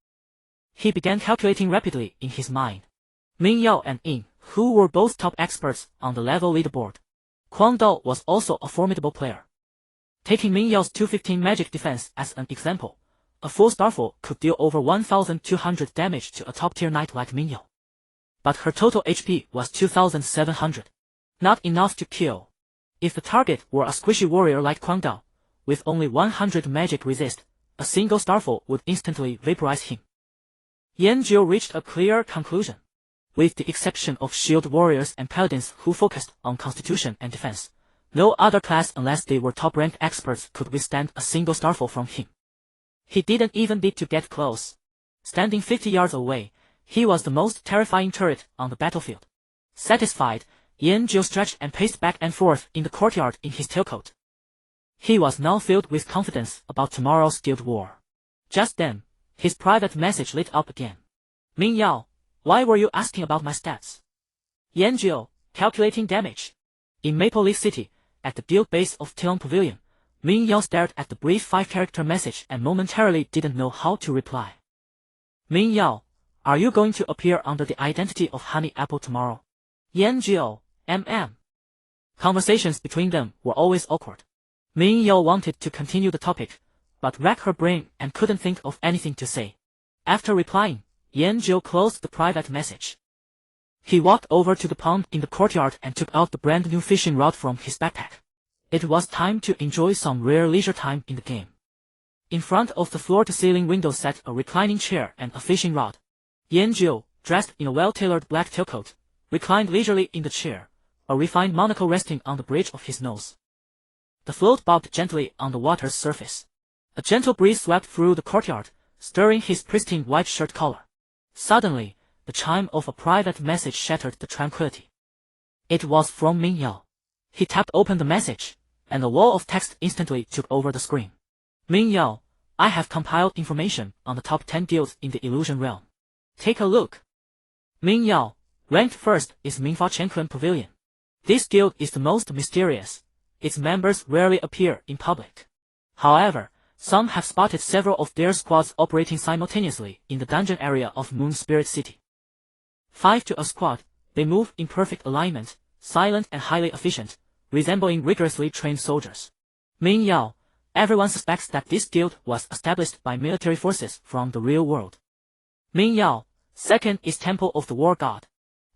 He began calculating rapidly in his mind. Ming Yao and In Hu were both top experts on the level leaderboard. Kuang Dao was also a formidable player. Taking Ming Yao's 215 magic defense as an example, a full Starfall could deal over 1200 damage to a top-tier knight like Ming Yao. But her total HP was 2700. Not enough to kill. If the target were a squishy warrior like Kuang Dao, with only 100 magic resist, a single Starfall would instantly vaporize him. Yanjiu reached a clear conclusion. With the exception of shield warriors and paladins who focused on constitution and defense, no other class unless they were top-ranked experts could withstand a single starfall from him. He didn't even need to get close. Standing 50 yards away, he was the most terrifying turret on the battlefield. Satisfied, Yanjiu stretched and paced back and forth in the courtyard in his tailcoat. He was now filled with confidence about tomorrow's guild war. Just then, his private message lit up again. Ming Yao, why were you asking about my stats? Yanjiu, calculating damage. In Maple Leaf City, at the guild base of Tilong Pavilion, Ming Yao stared at the brief 5-character message and momentarily didn't know how to reply. Ming Yao, are you going to appear under the identity of Honey Apple tomorrow? Yanjiu, Conversations between them were always awkward. Ming Yao wanted to continue the topic, but racked her brain and couldn't think of anything to say. After replying, Yanjiu closed the private message. He walked over to the pond in the courtyard and took out the brand new fishing rod from his backpack. It was time to enjoy some rare leisure time in the game. In front of the floor-to-ceiling window sat a reclining chair and a fishing rod. Yanjiu, dressed in a well-tailored black tailcoat, reclined leisurely in the chair, a refined monocle resting on the bridge of his nose. The float bobbed gently on the water's surface. A gentle breeze swept through the courtyard, stirring his pristine white shirt collar. Suddenly, the chime of a private message shattered the tranquility. It was from Ming Yao. He tapped open the message, and a wall of text instantly took over the screen. Ming Yao, I have compiled information on the top 10 guilds in the illusion realm. Take a look. Ming Yao, ranked first is Mingfa Qiankun Pavilion. This guild is the most mysterious. Its members rarely appear in public. However, some have spotted several of their squads operating simultaneously in the dungeon area of Moon Spirit City. 5 to a squad, they move in perfect alignment, silent and highly efficient, resembling rigorously trained soldiers. Ming Yao, everyone suspects that this guild was established by military forces from the real world. Ming Yao, second is Temple of the War God.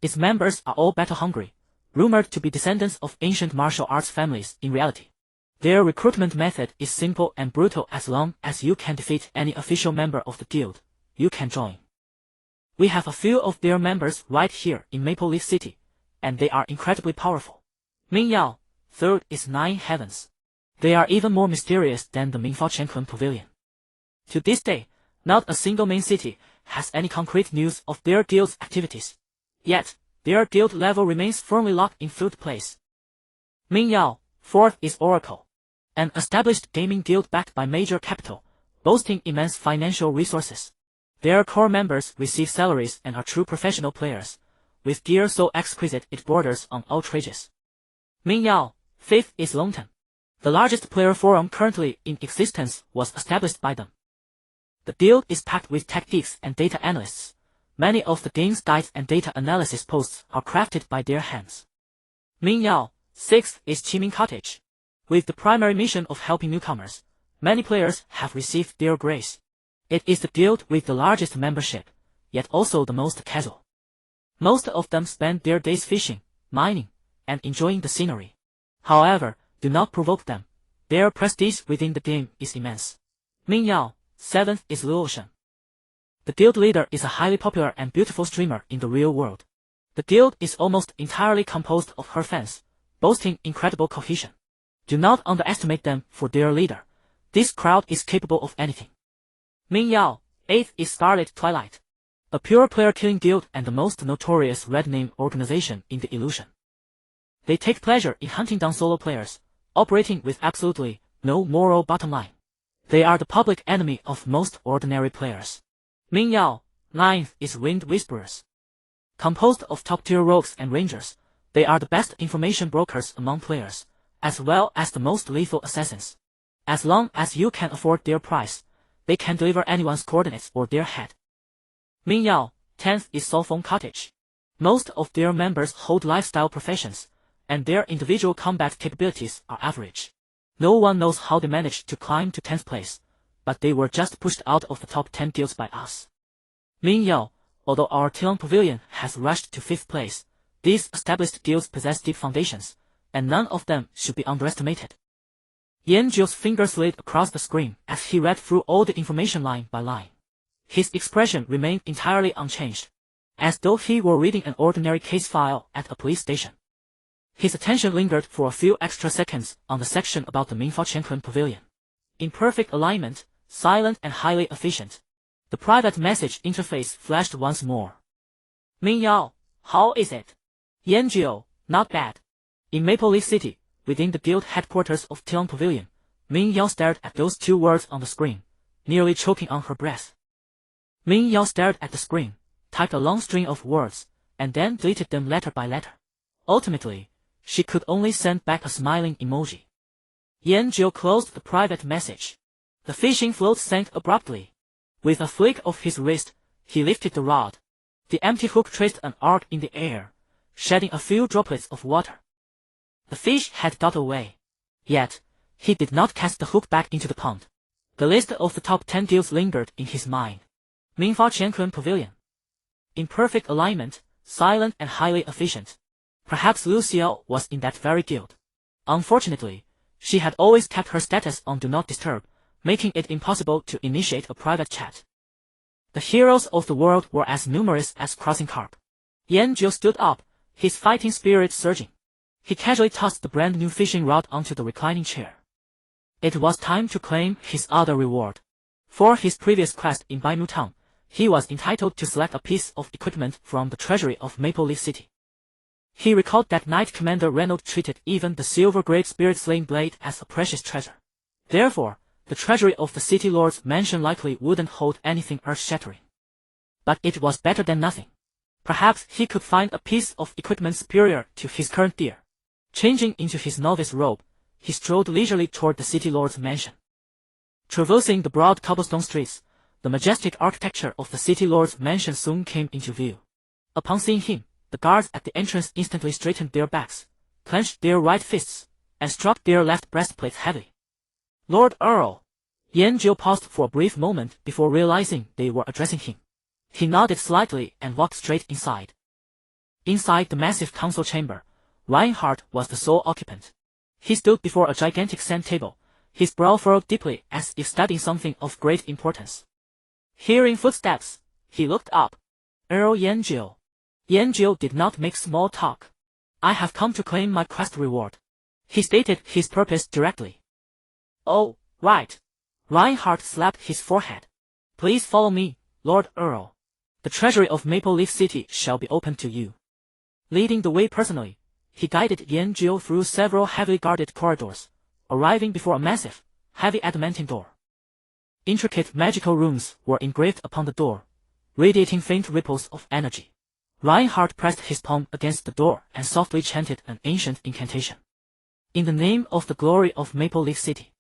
Its members are all battle-hungry, rumored to be descendants of ancient martial arts families in reality. Their recruitment method is simple and brutal. As long as you can defeat any official member of the guild, you can join. We have a few of their members right here in Maple Leaf City, and they are incredibly powerful. Ming Yao, third is 9 Heavens. They are even more mysterious than the Mingfa Qiankun Pavilion. To this day, not a single main city has any concrete news of their guild's activities. Yet, their guild level remains firmly locked in 3rd place. Ming Yao, fourth is Oracle. An established gaming guild backed by major capital, boasting immense financial resources. Their core members receive salaries and are true professional players, with gear so exquisite it borders on outrageous. Ming Yao, fifth is Longton. The largest player forum currently in existence was established by them. The guild is packed with tech geeks and data analysts. Many of the game's guides and data analysis posts are crafted by their hands. Ming Yao, sixth is Qiming Cottage. With the primary mission of helping newcomers, many players have received their grace. It is the guild with the largest membership, yet also the most casual. Most of them spend their days fishing, mining, and enjoying the scenery. However, do not provoke them. Their prestige within the game is immense. Ming Yao, seventh is Luoshan. The guild leader is a highly popular and beautiful streamer in the real world. The guild is almost entirely composed of her fans, boasting incredible cohesion. Do not underestimate them for their leader. This crowd is capable of anything. Ming Yao, eighth is Scarlet Twilight. A pure player killing guild and the most notorious red name organization in the illusion. They take pleasure in hunting down solo players, operating with absolutely no moral bottom line. They are the public enemy of most ordinary players. Ming Yao, ninth is Wind Whisperers. Composed of top-tier rogues and rangers, they are the best information brokers among players, as well as the most lethal assassins. As long as you can afford their price, they can deliver anyone's coordinates or their head. Ming Yao, 10th is Sulphone Cottage. Most of their members hold lifestyle professions, and their individual combat capabilities are average. No one knows how they managed to climb to 10th place, but they were just pushed out of the top 10 guilds by us. Ming Yao, although our Tilong Pavilion has rushed to 5th place, these established guilds possess deep foundations, and none of them should be underestimated. Yanjiu's finger slid across the screen as he read through all the information line by line. His expression remained entirely unchanged. as though he were reading an ordinary case file at a police station. His attention lingered for a few extra seconds on the section about the Minfao Pavilion. In perfect alignment, silent and highly efficient. The private message interface flashed once more. Min Yao, how is it? Yanjiu, not bad. In Maple Leaf City, within the guild headquarters of Tian Pavilion, Min Yao stared at those two words on the screen, nearly choking on her breath. Min Yao stared at the screen, typed a long string of words, and then deleted them letter by letter. Ultimately, she could only send back a smiling emoji. Yanjiu closed the private message. The fishing float sank abruptly. With a flick of his wrist, he lifted the rod. The empty hook traced an arc in the air, shedding a few droplets of water. The fish had got away. Yet, he did not cast the hook back into the pond. The list of the top 10 guilds lingered in his mind. Minfao Pavilion. In perfect alignment, silent and highly efficient. Perhaps Lucia was in that very guild. Unfortunately, she had always kept her status on Do Not Disturb, making it impossible to initiate a private chat. The heroes of the world were as numerous as crossing carp. Yanjiu stood up, his fighting spirit surging. He casually tossed the brand new fishing rod onto the reclining chair. It was time to claim his other reward. For his previous quest in Bainu Town, he was entitled to select a piece of equipment from the treasury of Maple Leaf City. He recalled that Knight Commander Renaud treated even the silver great spirit slaying blade as a precious treasure. Therefore, the treasury of the City Lord's mansion likely wouldn't hold anything earth-shattering. But it was better than nothing. Perhaps he could find a piece of equipment superior to his current gear. Changing into his novice robe, he strolled leisurely toward the City Lord's mansion. Traversing the broad cobblestone streets, the majestic architecture of the City Lord's mansion soon came into view. Upon seeing him, the guards at the entrance instantly straightened their backs, clenched their right fists, and struck their left breastplates heavily. Lord Earl! Yanjiu paused for a brief moment before realizing they were addressing him. He nodded slightly and walked straight inside. Inside the massive council chamber, Reinhardt was the sole occupant. He stood before a gigantic sand table, his brow furrowed deeply as if studying something of great importance. Hearing footsteps, he looked up. Earl Yanjiu. Yanjiu did not make small talk. I have come to claim my quest reward. He stated his purpose directly. Oh, right. Reinhardt slapped his forehead. Please follow me, Lord Earl. The treasury of Maple Leaf City shall be open to you. Leading the way personally, he guided Yanjiu through several heavily guarded corridors, arriving before a massive, heavy adamantine door. Intricate magical runes were engraved upon the door, radiating faint ripples of energy. Reinhardt pressed his palm against the door and softly chanted an ancient incantation. In the name of the glory of Maple Leaf City.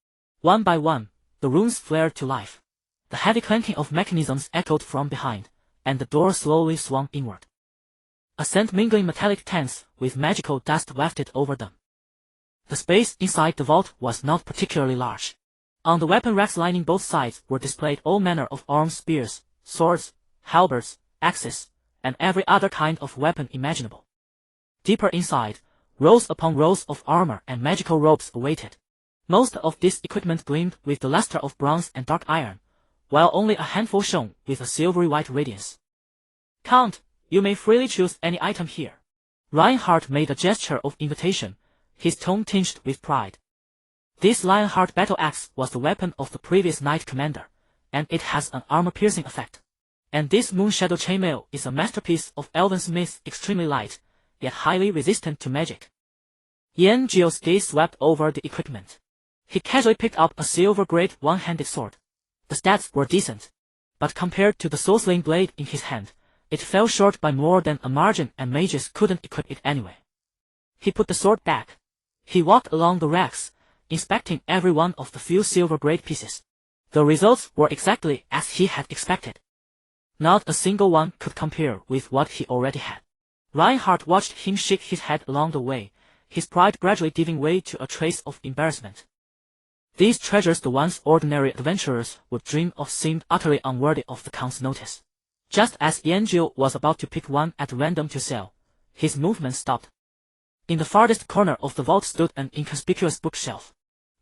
One by one, the runes flared to life. The heavy clanking of mechanisms echoed from behind, and the door slowly swung inward. A scent mingling metallic tanks with magical dust wafted over them. The space inside the vault was not particularly large. On the weapon racks lining both sides were displayed all manner of armed spears, swords, halberds, axes, and every other kind of weapon imaginable. Deeper inside, rows upon rows of armor and magical robes awaited. Most of this equipment gleamed with the luster of bronze and dark iron, while only a handful shone with a silvery white radiance. Count, you may freely choose any item here. Reinhardt made a gesture of invitation, his tone tinged with pride. This Lionheart battle axe was the weapon of the previous Knight Commander, and it has an armor-piercing effect. And this Moonshadow chainmail is a masterpiece of Elven Smith, extremely light, yet highly resistant to magic. Yanjiu's gaze swept over the equipment. He casually picked up a silver-grade one-handed sword. The stats were decent, but compared to the soul-slaying blade in his hand, it fell short by more than a margin and mages couldn't equip it anyway. He put the sword back. He walked along the racks, inspecting every one of the few silver-grade pieces. The results were exactly as he had expected. Not a single one could compare with what he already had. Reinhardt watched him shake his head along the way, his pride gradually giving way to a trace of embarrassment. These treasures, the ones ordinary adventurers would dream of, seemed utterly unworthy of the Count's notice. Just as Yanjiu was about to pick one at random to sell, his movement stopped. In the farthest corner of the vault stood an inconspicuous bookshelf.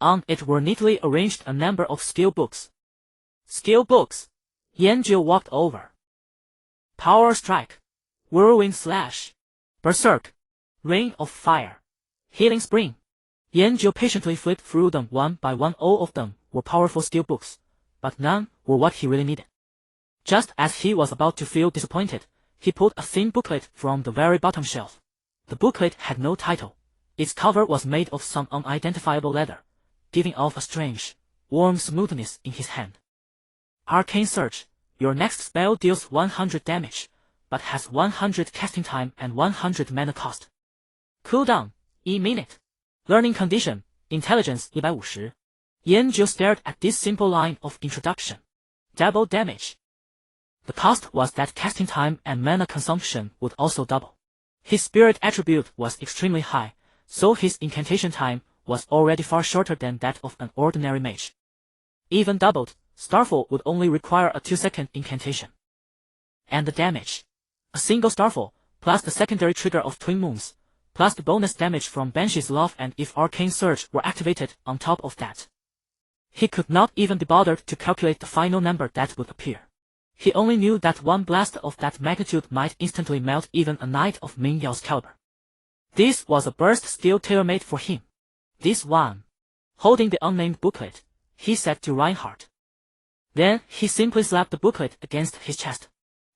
On it were neatly arranged a number of skill books. Skill books? Yanjiu walked over. Power Strike. whirlwind slash, berserk, rain of fire, healing spring. Yanjiu patiently flipped through them one by one. All of them were powerful steel books, but none were what he really needed. Just as he was about to feel disappointed, he pulled a thin booklet from the very bottom shelf. The booklet had no title. Its cover was made of some unidentifiable leather, giving off a strange, warm smoothness in his hand. Arcane Surge. Your next spell deals 100 damage, but has 100 casting time and 100 mana cost. Cooldown, E-minute. Learning condition, intelligence 150. Yanjiu stared at this simple line of introduction. Double damage. The cost was that casting time and mana consumption would also double. His spirit attribute was extremely high, so his incantation time was already far shorter than that of an ordinary mage. Even doubled, Starfall would only require a 2-second incantation. And the damage. A single Starfall, plus the secondary trigger of Twin Moons, plus the bonus damage from Banshee's Love, and if Arcane Surge were activated on top of that. He could not even be bothered to calculate the final number that would appear. He only knew that one blast of that magnitude might instantly melt even a knight of Ming Yao's caliber. This was a burst skill tailor-made for him. This one. Holding the unnamed booklet, he said to Reinhardt. Then he simply slapped the booklet against his chest.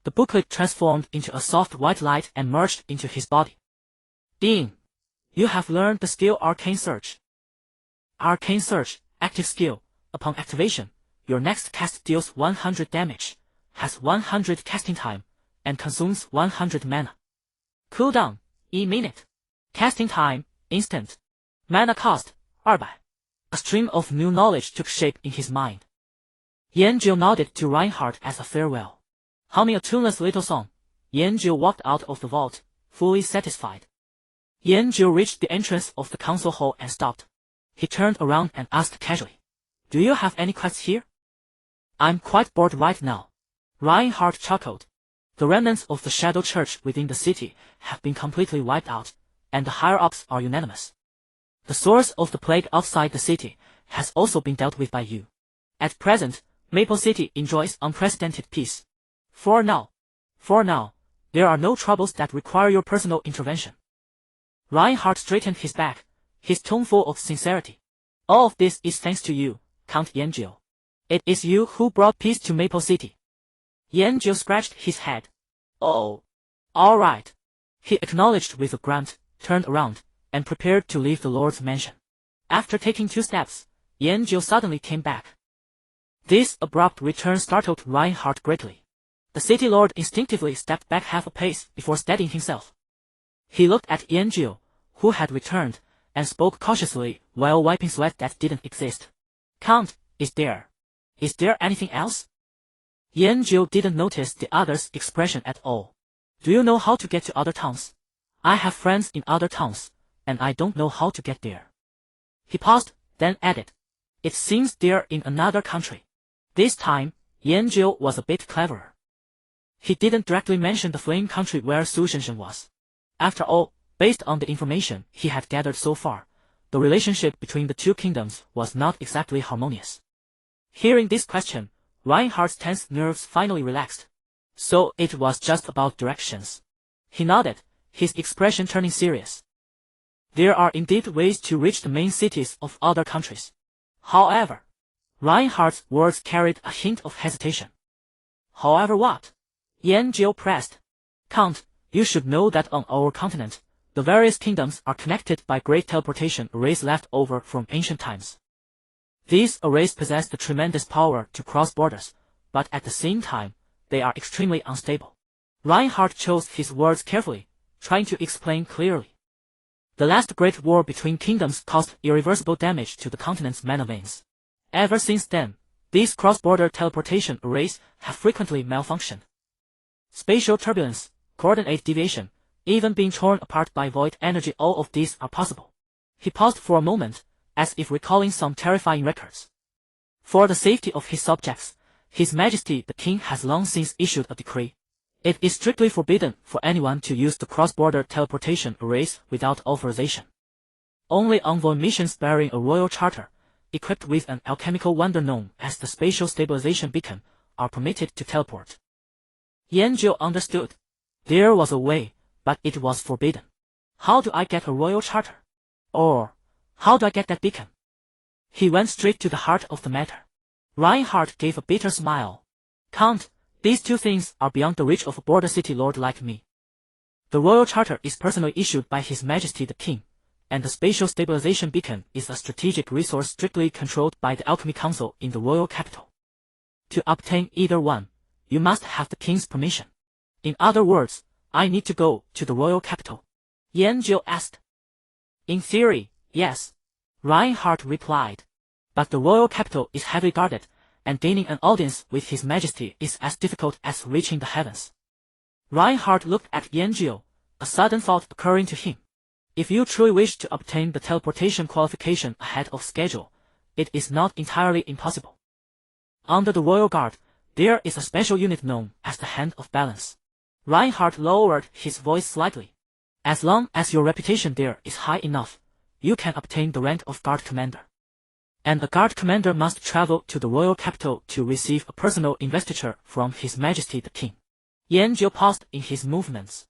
The booklet transformed into a soft white light and merged into his body. Ding! You have learned the skill Arcane Surge. Arcane Surge, active skill. Upon activation, your next cast deals 100 damage, has 100 casting time, and consumes 100 mana. Cooldown, E-minute. Casting time, instant. Mana cost, 200. A stream of new knowledge took shape in his mind. Yanjiu nodded to Reinhardt as a farewell. Humming a tuneless little song, Yanjiu walked out of the vault, fully satisfied. Yanjiu reached the entrance of the council hall and stopped. He turned around and asked casually, "Do you have any quests here?" "I'm quite bored right now." Reinhardt chuckled. The remnants of the Shadow Church within the city have been completely wiped out, and the higher-ups are unanimous. The source of the plague outside the city has also been dealt with by you. At present, Maple City enjoys unprecedented peace. For now, there are no troubles that require your personal intervention. Reinhardt straightened his back, his tone full of sincerity. All of this is thanks to you, Count Yanjiu. It is you who brought peace to Maple City. Yanjiu scratched his head. Oh, all right. He acknowledged with a grunt, turned around, and prepared to leave the Lord's mansion. After taking 2 steps, Yanjiu suddenly came back. This abrupt return startled Reinhardt greatly. The city lord instinctively stepped back half a pace before steadying himself. He looked at Yanjiu, who had returned, and spoke cautiously while wiping sweat that didn't exist. "Count, is there anything else?" Yanjiu didn't notice the other's expression at all. "Do you know how to get to other towns? I have friends in other towns, and I don't know how to get there." He paused, then added, "It seems they're in another country." This time, Yanjiu was a bit cleverer. He didn't directly mention the flame country where Su Shenshen was. After all, based on the information he had gathered so far, the relationship between the two kingdoms was not exactly harmonious. Hearing this question, Reinhardt's tense nerves finally relaxed. So it was just about directions. He nodded, his expression turning serious. There are indeed ways to reach the main cities of other countries. However, Reinhardt's words carried a hint of hesitation. "However what?" Yanjiu pressed. "Count, you should know that on our continent, the various kingdoms are connected by great teleportation arrays left over from ancient times. These arrays possess the tremendous power to cross borders, but at the same time, they are extremely unstable." Reinhardt chose his words carefully, trying to explain clearly. The last great war between kingdoms caused irreversible damage to the continent's mana veins. Ever since then, these cross-border teleportation arrays have frequently malfunctioned. Spatial turbulence, coordinate deviation, even being torn apart by void energy, all of these are possible. He paused for a moment, as if recalling some terrifying records. For the safety of his subjects, His Majesty the King has long since issued a decree. It is strictly forbidden for anyone to use the cross-border teleportation arrays without authorization. Only envoy missions bearing a royal charter, equipped with an alchemical wonder known as the Spatial Stabilization Beacon, are permitted to teleport. Yanjiu understood. There was a way, but it was forbidden. How do I get a royal charter? Or, how do I get that beacon? He went straight to the heart of the matter. Reinhardt gave a bitter smile. Count, these two things are beyond the reach of a border city lord like me. The royal charter is personally issued by His Majesty the King, and the spatial stabilization beacon is a strategic resource strictly controlled by the Alchemy Council in the royal capital. To obtain either one, you must have the king's permission. In other words, I need to go to the royal capital. Yanjiu asked. In theory, yes. Reinhardt replied. But the royal capital is heavily guarded, and gaining an audience with His Majesty is as difficult as reaching the heavens. Reinhardt looked at Yanjiu, a sudden thought occurring to him. If you truly wish to obtain the teleportation qualification ahead of schedule, it is not entirely impossible. Under the royal guard, there is a special unit known as the Hand of Balance. Reinhardt lowered his voice slightly. As long as your reputation there is high enough, you can obtain the rank of guard commander. And the guard commander must travel to the royal capital to receive a personal investiture from His Majesty the King. Yanjiu paused in his movements.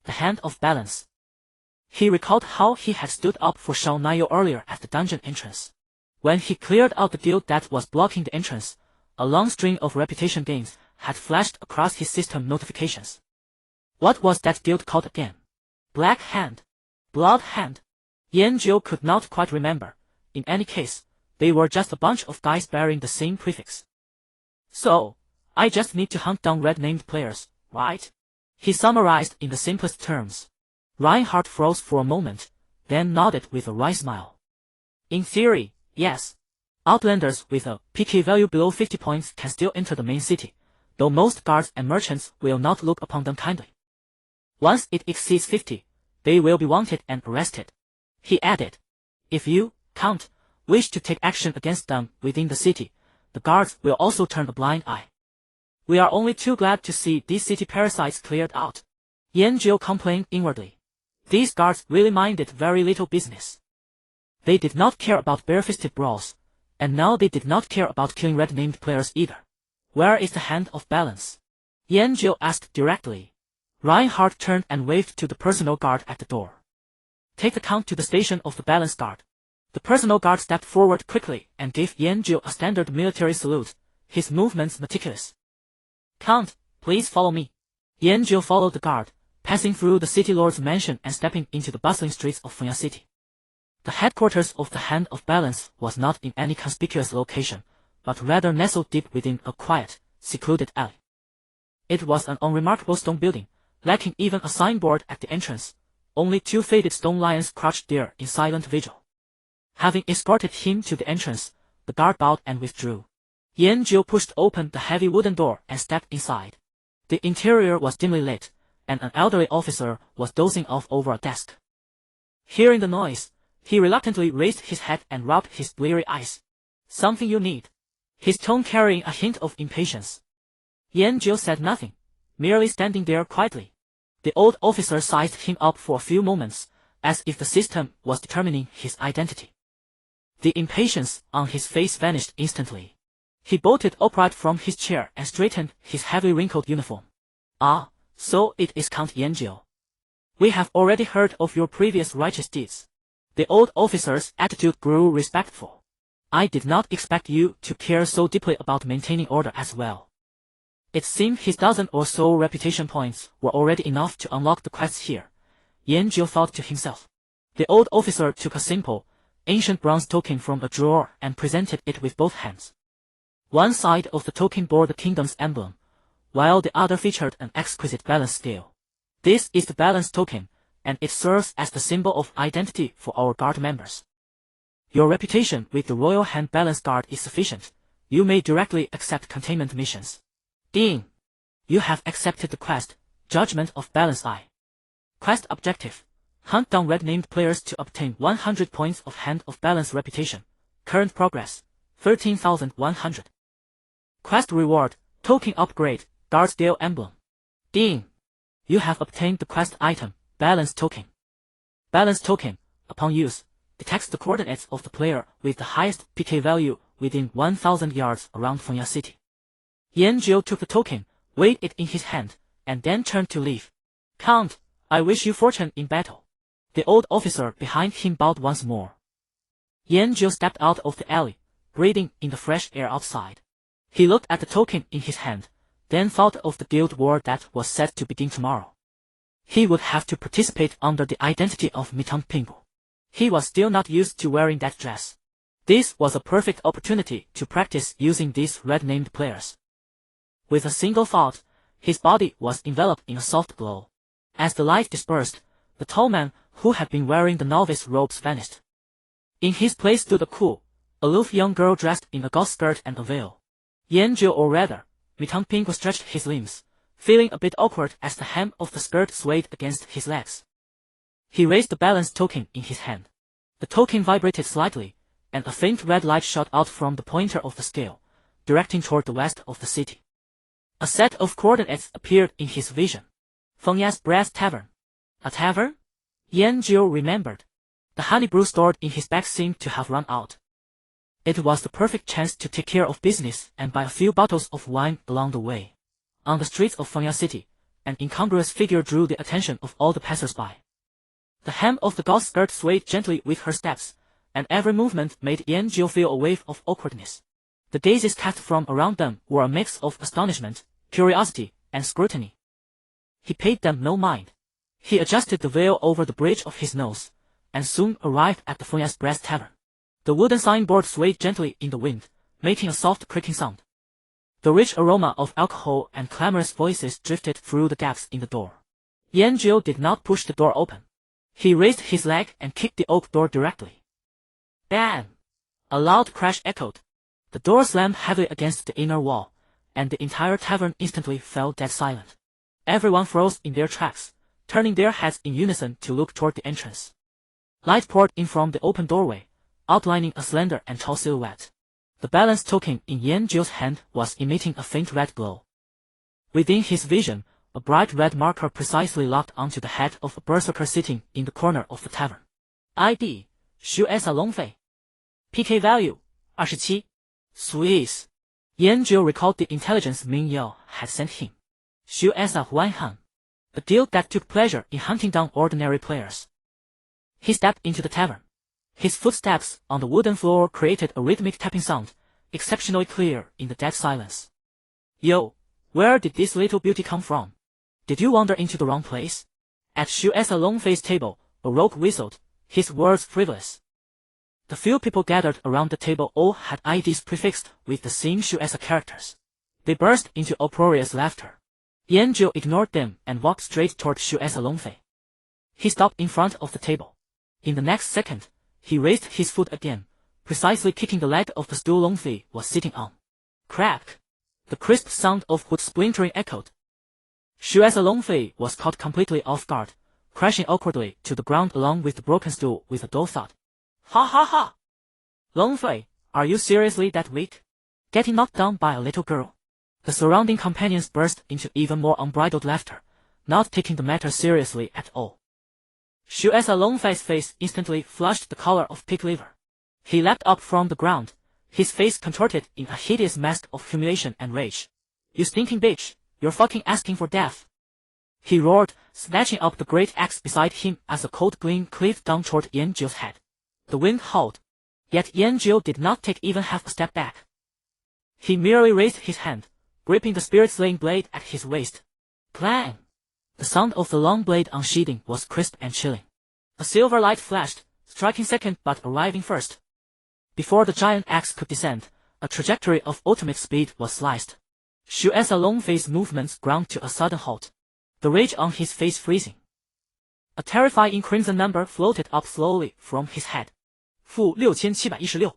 The Hand of Balance. He recalled how he had stood up for Shao Niu earlier at the dungeon entrance. When he cleared out the guild that was blocking the entrance, a long string of reputation gains had flashed across his system notifications. What was that guild called again? Black Hand? Blood Hand? Yanjiu could not quite remember. In any case, they were just a bunch of guys bearing the same prefix. So, I just need to hunt down red-named players, right? He summarized in the simplest terms. Reinhardt froze for a moment, then nodded with a wry smile. In theory, yes. Outlanders with a PK value below 50 points can still enter the main city, though most guards and merchants will not look upon them kindly. Once it exceeds 50, they will be wanted and arrested. He added. If you, Count, wish to take action against them within the city, the guards will also turn a blind eye. We are only too glad to see these city parasites cleared out. Yanjiu complained inwardly. These guards really minded very little business. They did not care about barefisted brawls, and now they did not care about killing red-named players either. Where is the Hand of Balance? Yanjiu asked directly. Reinhardt turned and waved to the personal guard at the door. Take the Count to the station of the balance guard. The personal guard stepped forward quickly and gave Yanjiu a standard military salute, his movements meticulous. Count, please follow me. Yanjiu followed the guard, passing through the city lord's mansion and stepping into the bustling streets of Fenya City. The headquarters of the Hand of Balance was not in any conspicuous location, but rather nestled deep within a quiet, secluded alley. It was an unremarkable stone building, lacking even a signboard at the entrance. Only two faded stone lions crouched there in silent vigil. Having escorted him to the entrance, the guard bowed and withdrew. Yanjiu pushed open the heavy wooden door and stepped inside. The interior was dimly lit, and an elderly officer was dozing off over a desk. Hearing the noise, he reluctantly raised his head and rubbed his bleary eyes. Something you need? His tone carrying a hint of impatience. Yanjiu said nothing, merely standing there quietly. The old officer sized him up for a few moments, as if the system was determining his identity. The impatience on his face vanished instantly. He bolted upright from his chair and straightened his heavily wrinkled uniform. Ah, so it is Count Yanjiu. We have already heard of your previous righteous deeds. The old officer's attitude grew respectful. I did not expect you to care so deeply about maintaining order as well. It seemed his dozen or so reputation points were already enough to unlock the quests here. Yanjiu thought to himself. The old officer took a simple, ancient bronze token from a drawer and presented it with both hands. One side of the token bore the kingdom's emblem, while the other featured an exquisite balance scale. This is the balance token, and it serves as the symbol of identity for our guard members. Your reputation with the Royal Hand Balance Guard is sufficient. You may directly accept containment missions. Ding! You have accepted the quest, Judgment of Balance Eye. Quest objective: hunt down red-named players to obtain 100 points of Hand of Balance reputation. Current progress: 13,100. Quest reward: token upgrade, guard scale emblem. Ding! You have obtained the quest item, Balance Token. Balance Token, upon use, detects the coordinates of the player with the highest PK value within 1,000 yards around Fenya City. Yanjiu took the token, weighed it in his hand, and then turned to leave. Count, I wish you fortune in battle. The old officer behind him bowed once more. Yanjiu stepped out of the alley, breathing in the fresh air outside. He looked at the token in his hand, then thought of the guild war that was set to begin tomorrow. He would have to participate under the identity of pinnacle. He was still not used to wearing that dress. This was a perfect opportunity to practice using these red-named players. With a single thought, his body was enveloped in a soft glow. As the light dispersed, the tall man who had been wearing the novice robes vanished. In his place stood a cool, aloof young girl dressed in a gauze skirt and a veil. Yanjiu, or rather, pinnacle, stretched his limbs, feeling a bit awkward as the hem of the skirt swayed against his legs. He raised the balance token in his hand. The token vibrated slightly, and a faint red light shot out from the pointer of the scale, directing toward the west of the city. A set of coordinates appeared in his vision. Fengya's Brass Tavern. A tavern? Yanjiu remembered. The honey brew stored in his bag seemed to have run out. It was the perfect chance to take care of business and buy a few bottles of wine along the way. On the streets of Fengya City, an incongruous figure drew the attention of all the passers-by. The hem of the gauze skirt swayed gently with her steps, and every movement made Yanjiu feel a wave of awkwardness. The gazes cast from around them were a mix of astonishment, curiosity, and scrutiny. He paid them no mind. He adjusted the veil over the bridge of his nose, and soon arrived at the Fengya's Brass Tavern. The wooden signboard swayed gently in the wind, making a soft creaking sound. The rich aroma of alcohol and clamorous voices drifted through the gaps in the door. Yanjiu did not push the door open. He raised his leg and kicked the oak door directly. Bang! A loud crash echoed. The door slammed heavily against the inner wall, and the entire tavern instantly fell dead silent. Everyone froze in their tracks, turning their heads in unison to look toward the entrance. Light poured in from the open doorway, outlining a slender and tall silhouette. The balance token in Yanjiu's hand was emitting a faint red glow. Within his vision, a bright red marker precisely locked onto the head of a berserker sitting in the corner of the tavern. ID, SSS-rank. PK value, 27. Swiss. Yanjiu recalled the intelligence Ming Yao had sent him. SSS-rank. A guild that took pleasure in hunting down ordinary players. He stepped into the tavern. His footsteps on the wooden floor created a rhythmic tapping sound, exceptionally clear in the dead silence. Yo, where did this little beauty come from? Did you wander into the wrong place? At SSS-rank's table, a rogue whistled, his words frivolous. The few people gathered around the table all had IDs prefixed with the same SSS characters. They burst into uproarious laughter. Yanjiu ignored them and walked straight toward SSS-rank. He stopped in front of the table. In the next second, he raised his foot again, precisely kicking the leg of the stool Longfei was sitting on. Crack! The crisp sound of wood splintering echoed. SSS-rank was caught completely off guard, crashing awkwardly to the ground along with the broken stool with a dull thud. Ha ha ha! Longfei, are you seriously that weak? Getting knocked down by a little girl? The surrounding companions burst into even more unbridled laughter, not taking the matter seriously at all. SSS-rank's face instantly flushed the color of pig liver. He leapt up from the ground, his face contorted in a hideous mask of humiliation and rage. You stinking bitch, you're fucking asking for death. He roared, snatching up the great axe beside him as a cold gleam cleaved down toward Yanjiu's head. The wind howled. Yet Yanjiu did not take even half a step back. He merely raised his hand, gripping the spirit-slaying blade at his waist. Clang! The sound of the long blade unsheathing was crisp and chilling. A silver light flashed, striking second but arriving first. Before the giant axe could descend, a trajectory of ultimate speed was sliced. SSS-rank's movements ground to a sudden halt. The rage on his face freezing. A terrifying crimson number floated up slowly from his head. -6716.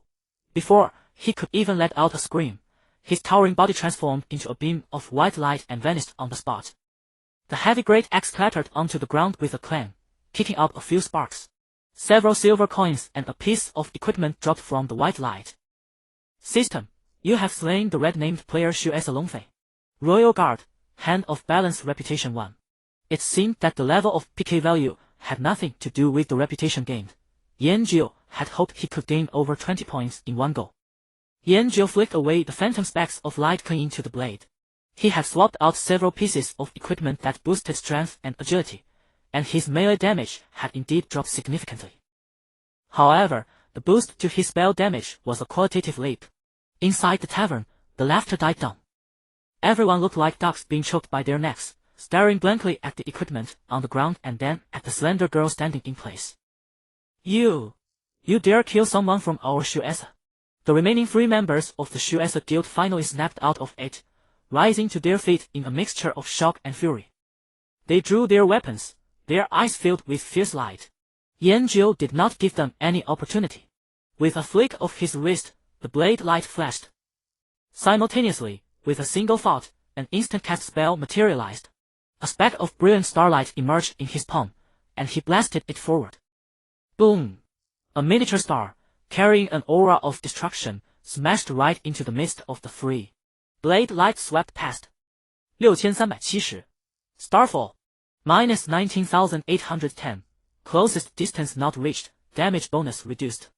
Before he could even let out a scream, his towering body transformed into a beam of white light and vanished on the spot. The heavy great axe clattered onto the ground with a clang, kicking up a few sparks. Several silver coins and a piece of equipment dropped from the white light. System, you have slain the red-named player SSS-rank. Royal Guard, Hand of Balance Reputation 1. It seemed that the level of PK value had nothing to do with the reputation gained. Yanjiu had hoped he could gain over 20 points in one go. Yanjiu flicked away the phantom specks of light clinging to the blade. He had swapped out several pieces of equipment that boosted strength and agility, and his melee damage had indeed dropped significantly. However, the boost to his spell damage was a qualitative leap. Inside the tavern, the laughter died down. Everyone looked like ducks being choked by their necks, staring blankly at the equipment on the ground and then at the slender girl standing in place. You dare kill someone from our Shuesa? The remaining 3 members of the Shuesa guild finally snapped out of it, rising to their feet in a mixture of shock and fury. They drew their weapons, their eyes filled with fierce light. Yanjiu did not give them any opportunity. With a flick of his wrist, the blade light flashed. Simultaneously, with a single thought, an instant cast spell materialized. A speck of brilliant starlight emerged in his palm, and he blasted it forward. Boom! A miniature star, carrying an aura of destruction, smashed right into the midst of the 3. Blade light swept past. 6370. Starfall. Minus 19,810. Closest distance not reached, damage bonus reduced.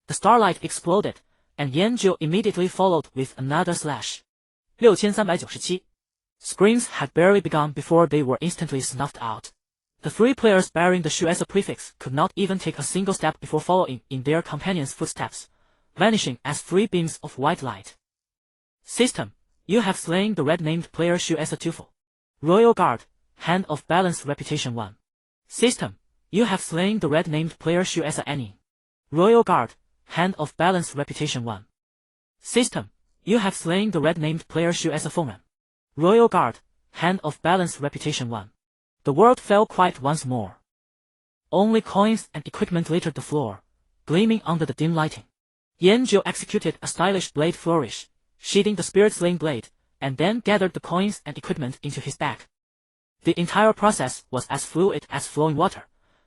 The starlight exploded, and Yanjiu immediately followed with another slash. 6397. Screams had barely begun before they were instantly snuffed out. The 3 players bearing the Shuesa prefix could not even take a single step before following in their companions' footsteps, vanishing as 3 beams of white light. System, you have slain the red-named player Shuesa Tufel. Royal Guard, Hand of Balance Reputation 1. System, you have slain the red-named player Shuesa Annie. Royal Guard, Hand of Balance Reputation 1. System, you have slain the red-named player Shuesa Fengren. Royal Guard, Hand of Balance Reputation 1. The world fell quiet once more. Only coins and equipment littered the floor, gleaming under the dim lighting. Yanjiu executed a stylish blade flourish, sheathing the spirit-slaying blade, and then gathered the coins and equipment into his bag. The entire process was as fluid as flowing water,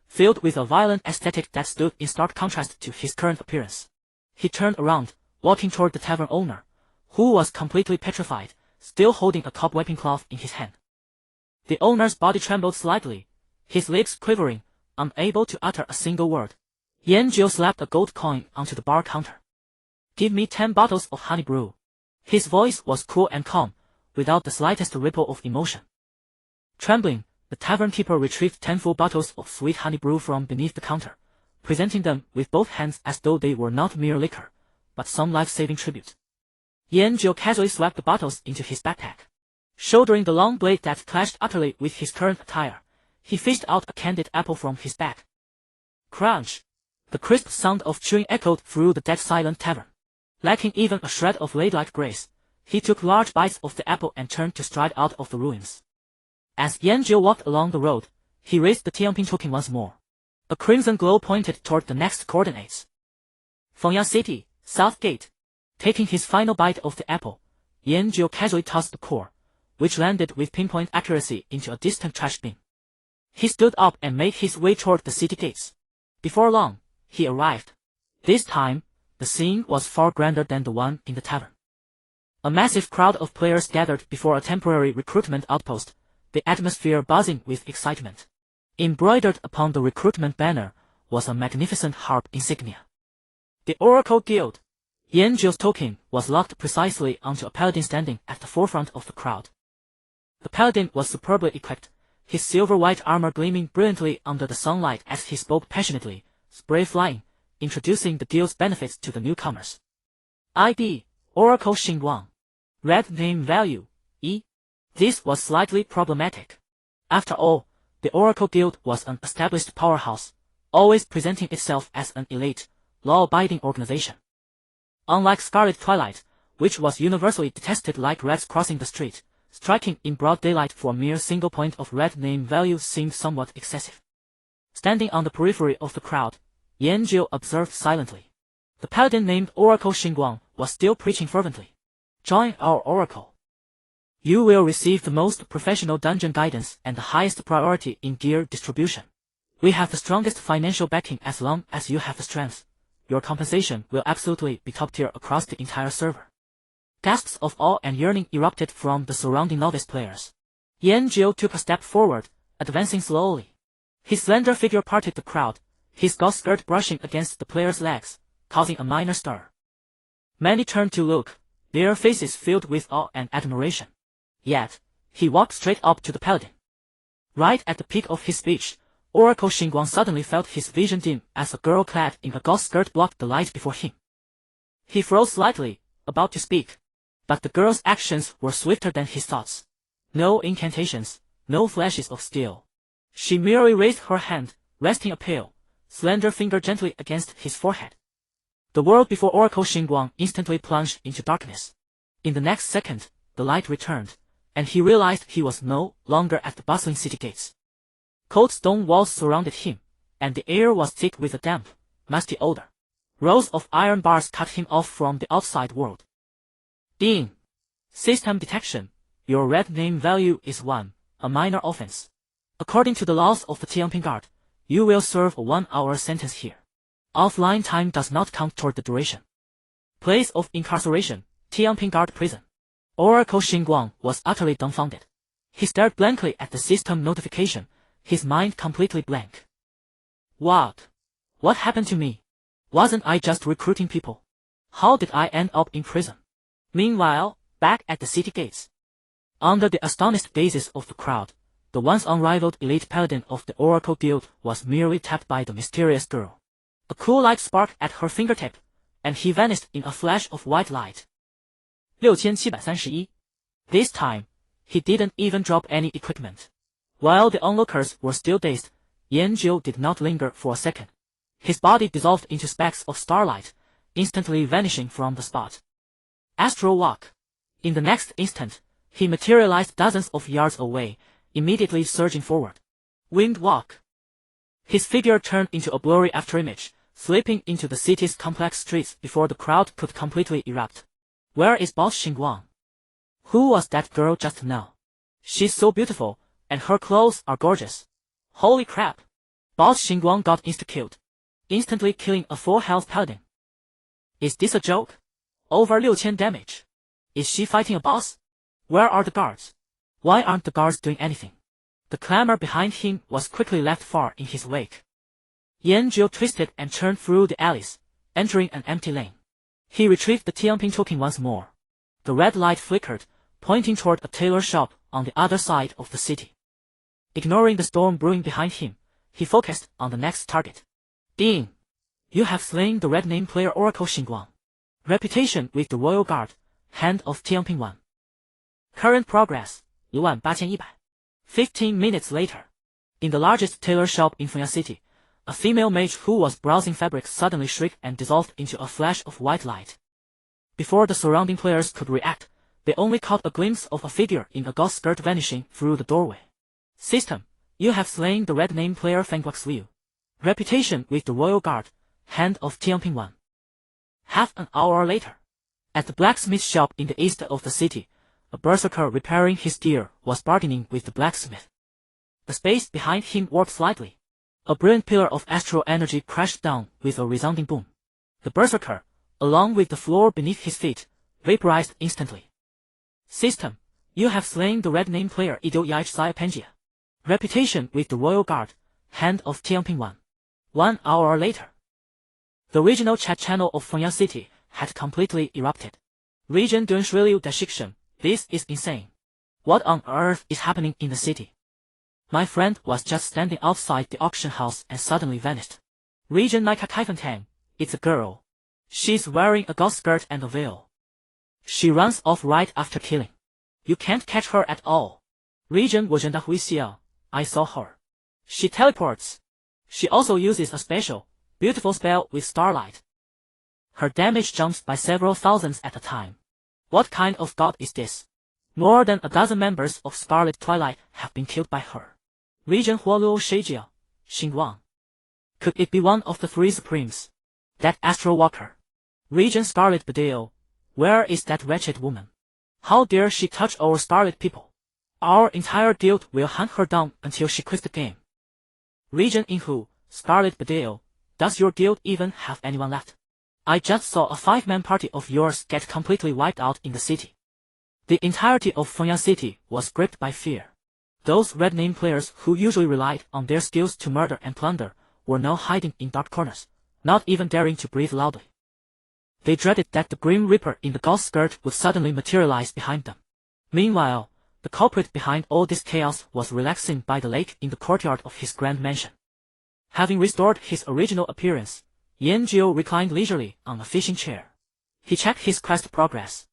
filled with a violent aesthetic that stood in stark contrast to his current appearance. He turned around, walking toward the tavern owner, who was completely petrified, still holding a cobwebbing cloth in his hand. The owner's body trembled slightly, his lips quivering, unable to utter a single word. Yanjiu slapped a gold coin onto the bar counter. Give me 10 bottles of honey brew. His voice was cool and calm, without the slightest ripple of emotion. Trembling, the tavern keeper retrieved 10 full bottles of sweet honey brew from beneath the counter, presenting them with both hands as though they were not mere liquor, but some life-saving tribute. Yanjiu casually swapped the bottles into his backpack. Shouldering the long blade that clashed utterly with his current attire, he fished out a candied apple from his bag. Crunch! The crisp sound of chewing echoed through the dead-silent tavern. Lacking even a shred of ladylike grace, he took large bites of the apple and turned to stride out of the ruins. As Yanjiu walked along the road, he raised the Tianping token once more. A crimson glow pointed toward the next coordinates. Fengya City, South Gate. Taking his final bite of the apple, Yanjiu casually tossed the core, which landed with pinpoint accuracy into a distant trash bin. He stood up and made his way toward the city gates. Before long, he arrived. This time, the scene was far grander than the one in the tavern. A massive crowd of players gathered before a temporary recruitment outpost, the atmosphere buzzing with excitement. Embroidered upon the recruitment banner was a magnificent harp insignia. The Oracle Guild. Yanjiu's token was locked precisely onto a paladin standing at the forefront of the crowd. The paladin was superbly equipped, his silver-white armor gleaming brilliantly under the sunlight as he spoke passionately, spray flying, introducing the guild's benefits to the newcomers. ID, Oracle Xingguang. Red name value, E. This was slightly problematic. After all, the Oracle Guild was an established powerhouse, always presenting itself as an elite, law-abiding organization. Unlike Scarlet Twilight, which was universally detested like rats crossing the street, striking in broad daylight for a mere single point of red name value seemed somewhat excessive. Standing on the periphery of the crowd, Yanjiu observed silently. The paladin named Oracle Xingguang was still preaching fervently. Join our Oracle. You will receive the most professional dungeon guidance and the highest priority in gear distribution. We have the strongest financial backing as long as you have the strength. Your compensation will absolutely be top tier across the entire server. Gasps of awe and yearning erupted from the surrounding novice players. Yanjiu took a step forward, advancing slowly. His slender figure parted the crowd, his gauze skirt brushing against the players' legs, causing a minor stir. Many turned to look, their faces filled with awe and admiration. Yet, he walked straight up to the paladin. Right at the peak of his speech, Oracle Xingguang suddenly felt his vision dim as a girl clad in a gauze skirt blocked the light before him. He froze slightly, about to speak, but the girl's actions were swifter than his thoughts. No incantations, no flashes of steel. She merely raised her hand, resting a pale, slender finger gently against his forehead. The world before Oracle Xingguang instantly plunged into darkness. In the next second, the light returned, and he realized he was no longer at the bustling city gates. Cold stone walls surrounded him, and the air was thick with a damp, musty odor. Rows of iron bars cut him off from the outside world. Ding! System detection. Your red name value is 1, a minor offense. According to the laws of the Tianping Guard, you will serve a 1-hour sentence here. Offline time does not count toward the duration. Place of incarceration, Tianping Guard prison. Oracle Xingguang was utterly dumbfounded. He stared blankly at the system notification, his mind completely blank. What? What happened to me? Wasn't I just recruiting people? How did I end up in prison? Meanwhile, back at the city gates. Under the astonished gazes of the crowd, the once unrivaled elite paladin of the Oracle Guild was merely tapped by the mysterious girl. A cool light sparked at her fingertip, and he vanished in a flash of white light. 6731. This time, he didn't even drop any equipment. While the onlookers were still dazed, Yanjiu did not linger for a second. His body dissolved into specks of starlight, instantly vanishing from the spot. Astral walk. In the next instant, he materialized dozens of yards away, immediately surging forward. Wind walk. His figure turned into a blurry afterimage, slipping into the city's complex streets before the crowd could completely erupt. Where is Boss Xingguang? Who was that girl just now? She's so beautiful, and her clothes are gorgeous. Holy crap! Boss Xingguang got insta-killed, instantly killing a full health paladin. Is this a joke? Over 6000 damage. Is she fighting a boss? Where are the guards? Why aren't the guards doing anything? The clamor behind him was quickly left far in his wake. Yanjiu twisted and turned through the alleys, entering an empty lane. He retrieved the Tianping token once more. The red light flickered, pointing toward a tailor shop on the other side of the city. Ignoring the storm brewing behind him, he focused on the next target. Ding! You have slain the red name player Oracle Xingguang. Reputation with the Royal Guard, Hand of Tianping 1. Current progress, 18100. 15 minutes later. In the largest tailor shop in Fengya City, a female mage who was browsing fabrics suddenly shrieked and dissolved into a flash of white light. Before the surrounding players could react, they only caught a glimpse of a figure in a gauze skirt vanishing through the doorway. System, you have slain the red name player Fengguax Liu. Reputation with the Royal Guard, Hand of Tianping 1. Half an hour later. At the blacksmith shop in the east of the city, a berserker repairing his gear was bargaining with the blacksmith. The space behind him warped slightly. A brilliant pillar of astral energy crashed down with a resounding boom. The berserker, along with the floor beneath his feet, vaporized instantly. System, you have slain the red name player Ido Yaich Pangia. Reputation with the Royal Guard, Hand of Tianping 1. 1 hour later. The regional chat channel of Fengya City had completely erupted. Region Dunshrilliu Dashikshan, this is insane. What on earth is happening in the city? My friend was just standing outside the auction house and suddenly vanished. Region Nika Kaifantang, it's a girl. She's wearing a gauze skirt and a veil. She runs off right after killing. You can't catch her at all. Region Wajenda Huixia, I saw her. She teleports. She also uses a special, beautiful spell with starlight. Her damage jumps by several thousands at a time. What kind of god is this? More than a dozen members of Scarlet Twilight have been killed by her. Region Huoluo Sheijia, Xingguang. Could it be one of the three supremes? That astral walker. Region Scarlet Bedeo, where is that wretched woman? How dare she touch our Scarlet people? Our entire guild will hunt her down until she quits the game. Region Inhu, Scarlet Bedeo, does your guild even have anyone left? I just saw a 5-man party of yours get completely wiped out in the city. The entirety of Fengya City was gripped by fear. Those red name players who usually relied on their skills to murder and plunder were now hiding in dark corners, not even daring to breathe loudly. They dreaded that the Grim Reaper in the gauze skirt would suddenly materialize behind them. Meanwhile, The culprit behind all this chaos was relaxing by the lake in the courtyard of his grand mansion. Having restored his original appearance, Yanjiu reclined leisurely on a fishing chair. He checked his quest progress.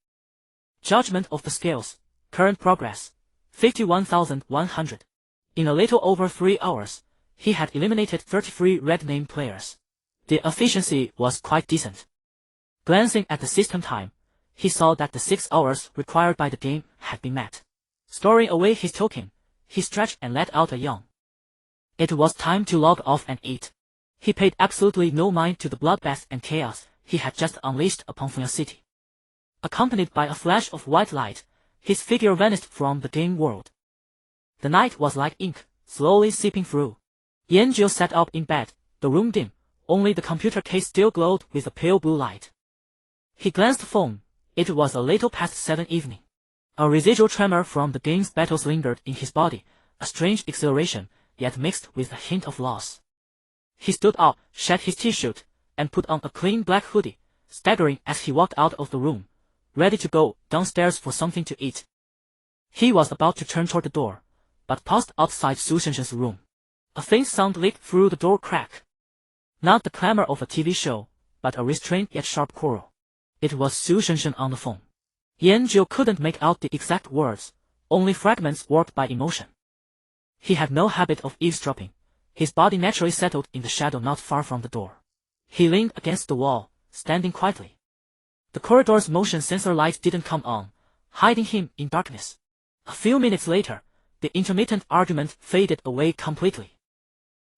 Judgment of the scales, current progress, 51,100. In a little over 3 hours, he had eliminated 33 red name players. The efficiency was quite decent. Glancing at the system time, he saw that the 6 hours required by the game had been met. Storing away his token, he stretched and let out a yawn. It was time to log off and eat. He paid absolutely no mind to the bloodbath and chaos he had just unleashed upon Funya City. Accompanied by a flash of white light, his figure vanished from the game world. The night was like ink, slowly seeping through. Yanjiu sat up in bed, the room dim, only the computer case still glowed with a pale blue light. He glanced at the phone. It was a little past 7 evening. A residual tremor from the game's battles lingered in his body, a strange exhilaration, yet mixed with a hint of loss. He stood up, shed his t-shirt, and put on a clean black hoodie, staggering as he walked out of the room, ready to go downstairs for something to eat. He was about to turn toward the door, but paused outside Su Shenshen's room. A faint sound leaked through the door crack. Not the clamor of a TV show, but a restrained yet sharp quarrel. It was Su Shenshen on the phone. Yanjiu couldn't make out the exact words, only fragments warped by emotion. He had no habit of eavesdropping. His body naturally settled in the shadow not far from the door. He leaned against the wall, standing quietly. The corridor's motion sensor light didn't come on, hiding him in darkness. A few minutes later, the intermittent argument faded away completely.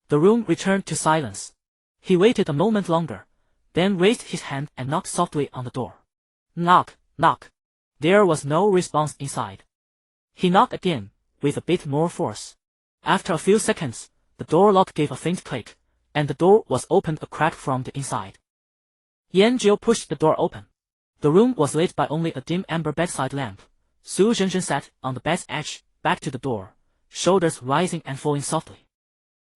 The room returned to silence. He waited a moment longer, then raised his hand and knocked softly on the door. Knock, knock. There was no response inside. He knocked again, with a bit more force. After a few seconds, the door lock gave a faint click, and the door was opened a crack from the inside. Yanjiu pushed the door open. The room was lit by only a dim amber bedside lamp. Su Shenshen sat on the bed's edge, back to the door, shoulders rising and falling softly.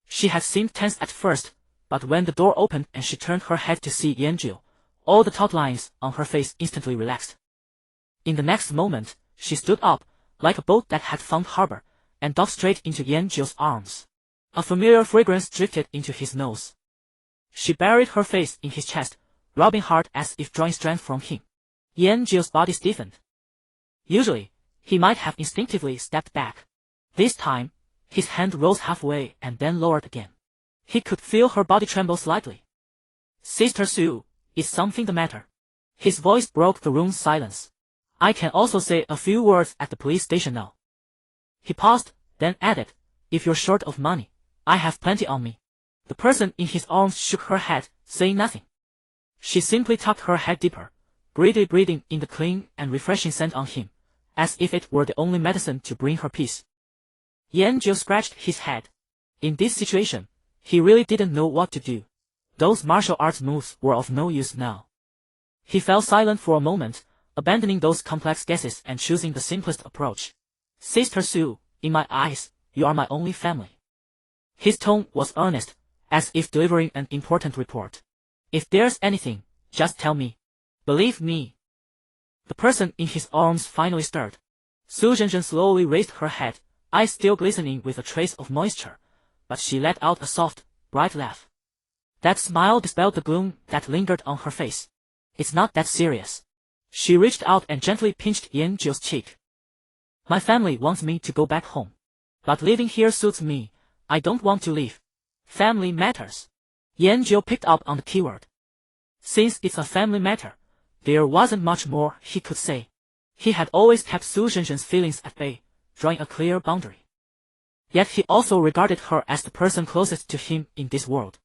She had seemed tense at first, but when the door opened and she turned her head to see Yanjiu, all the taut lines on her face instantly relaxed. In the next moment, she stood up, like a boat that had found harbor, and dove straight into Yanjiu's arms. A familiar fragrance drifted into his nose. She buried her face in his chest, rubbing hard as if drawing strength from him. Yanjiu's body stiffened. Usually, he might have instinctively stepped back. This time, his hand rose halfway and then lowered again. He could feel her body tremble slightly. Sister Su, is something the matter? His voice broke the room's silence. I can also say a few words at the police station now. He paused, then added, if you're short of money, I have plenty on me. The person in his arms shook her head, saying nothing. She simply tucked her head deeper, greedily breathing in the clean and refreshing scent on him, as if it were the only medicine to bring her peace. Yanjiu scratched his head. In this situation, he really didn't know what to do. Those martial arts moves were of no use now. He fell silent for a moment, abandoning those complex guesses and choosing the simplest approach. Sister Su, in my eyes, you are my only family. His tone was earnest, as if delivering an important report. If there's anything, just tell me. Believe me. The person in his arms finally stirred. Su Shenshen slowly raised her head, eyes still glistening with a trace of moisture, but she let out a soft, bright laugh. That smile dispelled the gloom that lingered on her face. It's not that serious. She reached out and gently pinched Yanjiu's cheek. My family wants me to go back home. But living here suits me. I don't want to leave. Family matters. Yanjiu picked up on the keyword. Since it's a family matter, there wasn't much more he could say. He had always kept Su Shenshen's feelings at bay, drawing a clear boundary. Yet he also regarded her as the person closest to him in this world.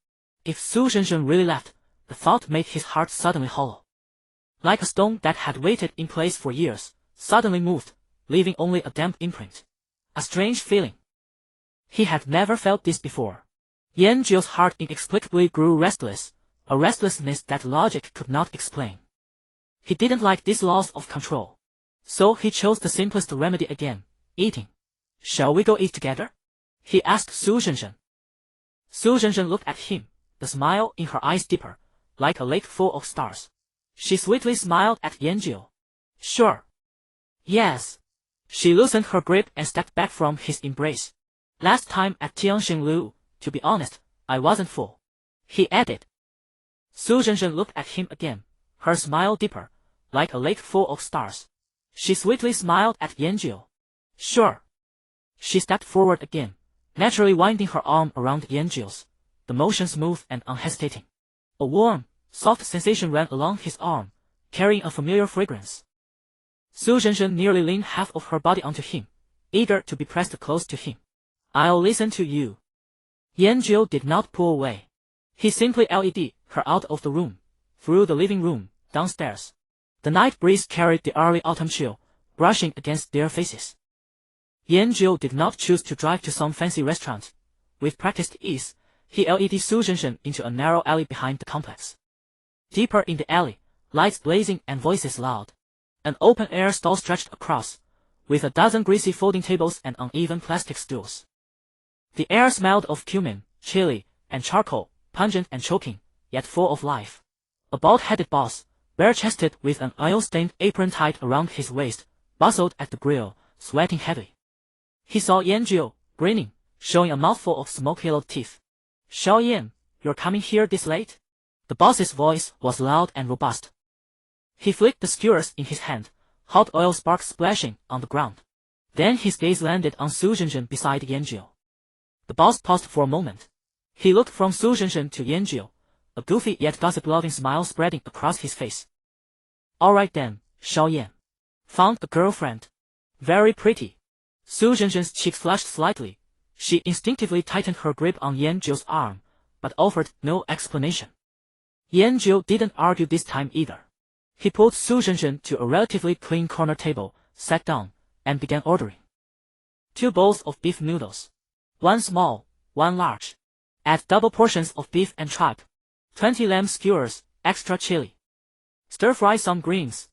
If Su Shenshen really left, the thought made his heart suddenly hollow. Like a stone that had waited in place for years, suddenly moved, leaving only a damp imprint. A strange feeling. He had never felt this before. Yanjiu's heart inexplicably grew restless, a restlessness that logic could not explain. He didn't like this loss of control. So he chose the simplest remedy again, eating. Shall we go eat together? He asked Su Shenshen. Su Shenshen looked at him, the smile in her eyes deeper, like a lake full of stars. She sweetly smiled at Yanjiu. Sure. Yes. She loosened her grip and stepped back from his embrace. Last time at Tianxinglu, to be honest, I wasn't full, he added. Su Zhenzhen looked at him again, her smile deeper, like a lake full of stars. She sweetly smiled at Yanjiu. Sure. She stepped forward again, naturally winding her arm around Yanjiu's, the motion smooth and unhesitating. A warm, soft sensation ran along his arm, carrying a familiar fragrance. Su Zhenzhen nearly leaned half of her body onto him, eager to be pressed close to him. I'll listen to you. Yanjiu did not pull away. He simply led her out of the room, through the living room, downstairs. The night breeze carried the early autumn chill, brushing against their faces. Yanjiu did not choose to drive to some fancy restaurant. With practiced ease, he led Su Zhenzhen into a narrow alley behind the complex. Deeper in the alley, lights blazing and voices loud. An open-air stall stretched across, with a dozen greasy folding tables and uneven plastic stools. The air smelled of cumin, chili, and charcoal, pungent and choking, yet full of life. A bald-headed boss, bare-chested with an oil-stained apron tied around his waist, bustled at the grill, sweating heavily. He saw Yanjiu, grinning, showing a mouthful of smoke-yellowed teeth. Xiaoyan, you're coming here this late? The boss's voice was loud and robust. He flicked the skewers in his hand, hot oil sparks splashing on the ground. Then his gaze landed on Su Zhenzhen beside Yanjiu. The boss paused for a moment. He looked from Su Zhenzhen to Yanjiu, a goofy yet gossip-loving smile spreading across his face. Alright then, Xiaoyan. Found a girlfriend. Very pretty. Su Zhenzhen's cheeks flushed slightly. She instinctively tightened her grip on Yanjiu's arm, but offered no explanation. Yanjiu didn't argue this time either. He pulled Su Zhenzhen to a relatively clean corner table, sat down, and began ordering. 2 bowls of beef noodles. 1 small, 1 large. Add double portions of beef and tripe. 20 lamb skewers, extra chili. Stir-fry some greens.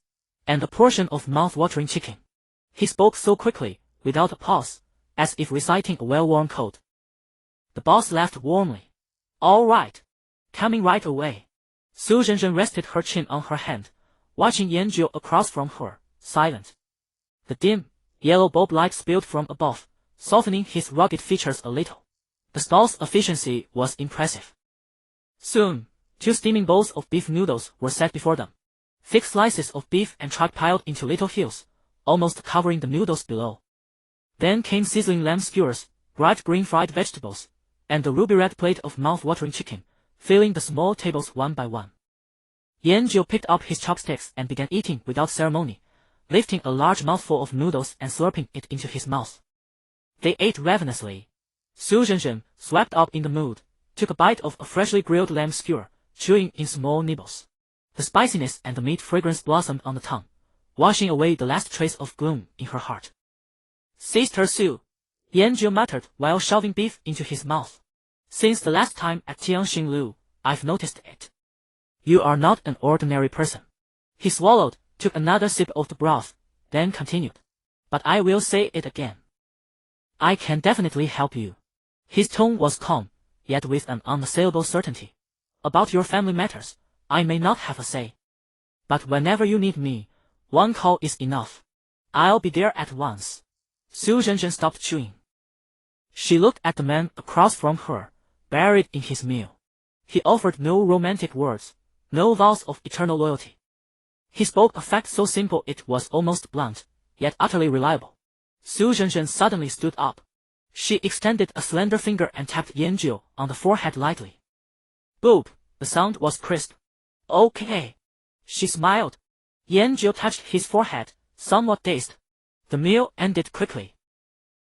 And a portion of mouth-watering chicken. He spoke so quickly, without a pause, as if reciting a well-worn code. The boss laughed warmly. All right. Coming right away. Su Zhenzhen rested her chin on her hand, watching Yanjiu across from her, silent. The dim, yellow bulb light spilled from above, softening his rugged features a little. The stall's efficiency was impressive. Soon, 2 steaming bowls of beef noodles were set before them. Thick slices of beef and tripe piled into little hills, almost covering the noodles below. Then came sizzling lamb skewers, bright green fried vegetables, and the ruby-red plate of mouth-watering chicken, filling the small tables one by one. Yanjiu picked up his chopsticks and began eating without ceremony, lifting a large mouthful of noodles and slurping it into his mouth. They ate ravenously. Su Zhenzhen, swept up in the mood, took a bite of a freshly grilled lamb skewer, chewing in small nibbles. The spiciness and the meat fragrance blossomed on the tongue, washing away the last trace of gloom in her heart. Sister Su, Yanjiu muttered while shoving beef into his mouth. Since the last time at Tianxinglu, I've noticed it. You are not an ordinary person. He swallowed, took another sip of the broth, then continued. But I will say it again. I can definitely help you. His tone was calm, yet with an unassailable certainty. About your family matters, I may not have a say. But whenever you need me, 1 call is enough. I'll be there at once. Su Zhenzhen stopped chewing. She looked at the man across from her, buried in his meal. He offered no romantic words, no vows of eternal loyalty. He spoke a fact so simple it was almost blunt, yet utterly reliable. Su Zhenzhen suddenly stood up. She extended a slender finger and tapped Yanjiu on the forehead lightly. Boop, the sound was crisp. Okay. She smiled. Yanjiu touched his forehead, somewhat dazed. The meal ended quickly.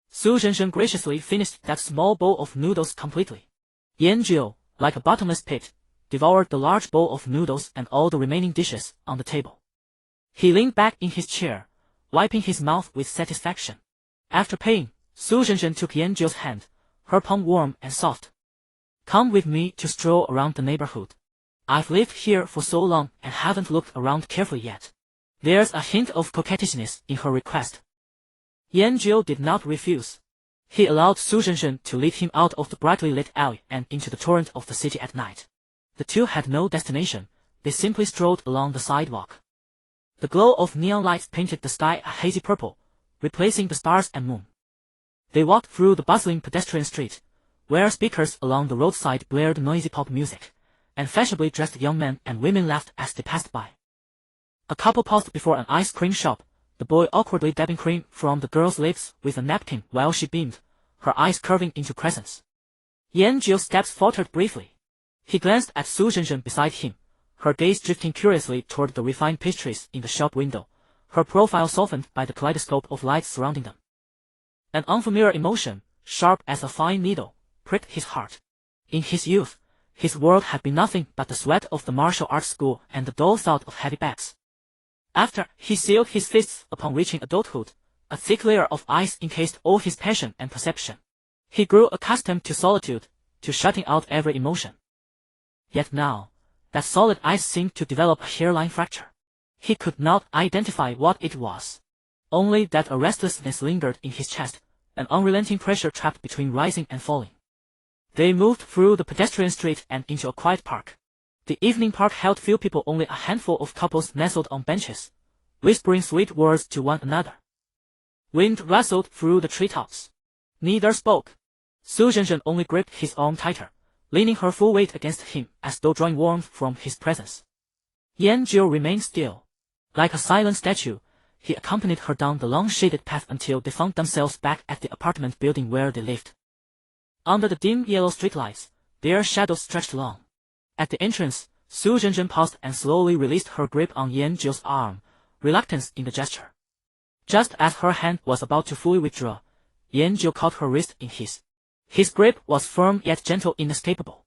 Su Zhenzhen graciously finished that small bowl of noodles completely. Yanjiu, like a bottomless pit, devoured the large bowl of noodles and all the remaining dishes on the table. He leaned back in his chair, wiping his mouth with satisfaction. After paying, Su Zhenzhen took Yanjiu's hand, her palm warm and soft. Come with me to stroll around the neighborhood. I've lived here for so long and haven't looked around carefully yet. There's a hint of coquettishness in her request. Yanjiu did not refuse. He allowed Su Zhenzhen to lead him out of the brightly lit alley and into the torrent of the city at night. The two had no destination, they simply strolled along the sidewalk. The glow of neon lights painted the sky a hazy purple, replacing the stars and moon. They walked through the bustling pedestrian street, where speakers along the roadside blared noisy pop music, and fashionably dressed young men and women laughed as they passed by. A couple paused before an ice cream shop, the boy awkwardly dabbing cream from the girl's lips with a napkin while she beamed, her eyes curving into crescents. Yanjiu's steps faltered briefly. He glanced at Su Zhenzhen beside him, her gaze drifting curiously toward the refined pastries in the shop window, her profile softened by the kaleidoscope of lights surrounding them. An unfamiliar emotion, sharp as a fine needle, pricked his heart. In his youth, his world had been nothing but the sweat of the martial arts school and the dull thud of heavy bags. After he sealed his fists upon reaching adulthood, a thick layer of ice encased all his passion and perception. He grew accustomed to solitude, to shutting out every emotion. Yet now, that solid ice seemed to develop a hairline fracture. He could not identify what it was. Only that a restlessness lingered in his chest, an unrelenting pressure trapped between rising and falling. They moved through the pedestrian street and into a quiet park. The evening park held few people, only a handful of couples nestled on benches, whispering sweet words to one another. Wind rustled through the treetops. Neither spoke. Su Zhenzhen only gripped his arm tighter, leaning her full weight against him as though drawing warmth from his presence. Yanjiu remained still. Like a silent statue, he accompanied her down the long shaded path until they found themselves back at the apartment building where they lived. Under the dim yellow streetlights, their shadows stretched long. At the entrance, Su Zhenzhen paused and slowly released her grip on Yanjiu's arm, reluctance in the gesture. Just as her hand was about to fully withdraw, Yanjiu caught her wrist in his. His grip was firm yet gentle, inescapable.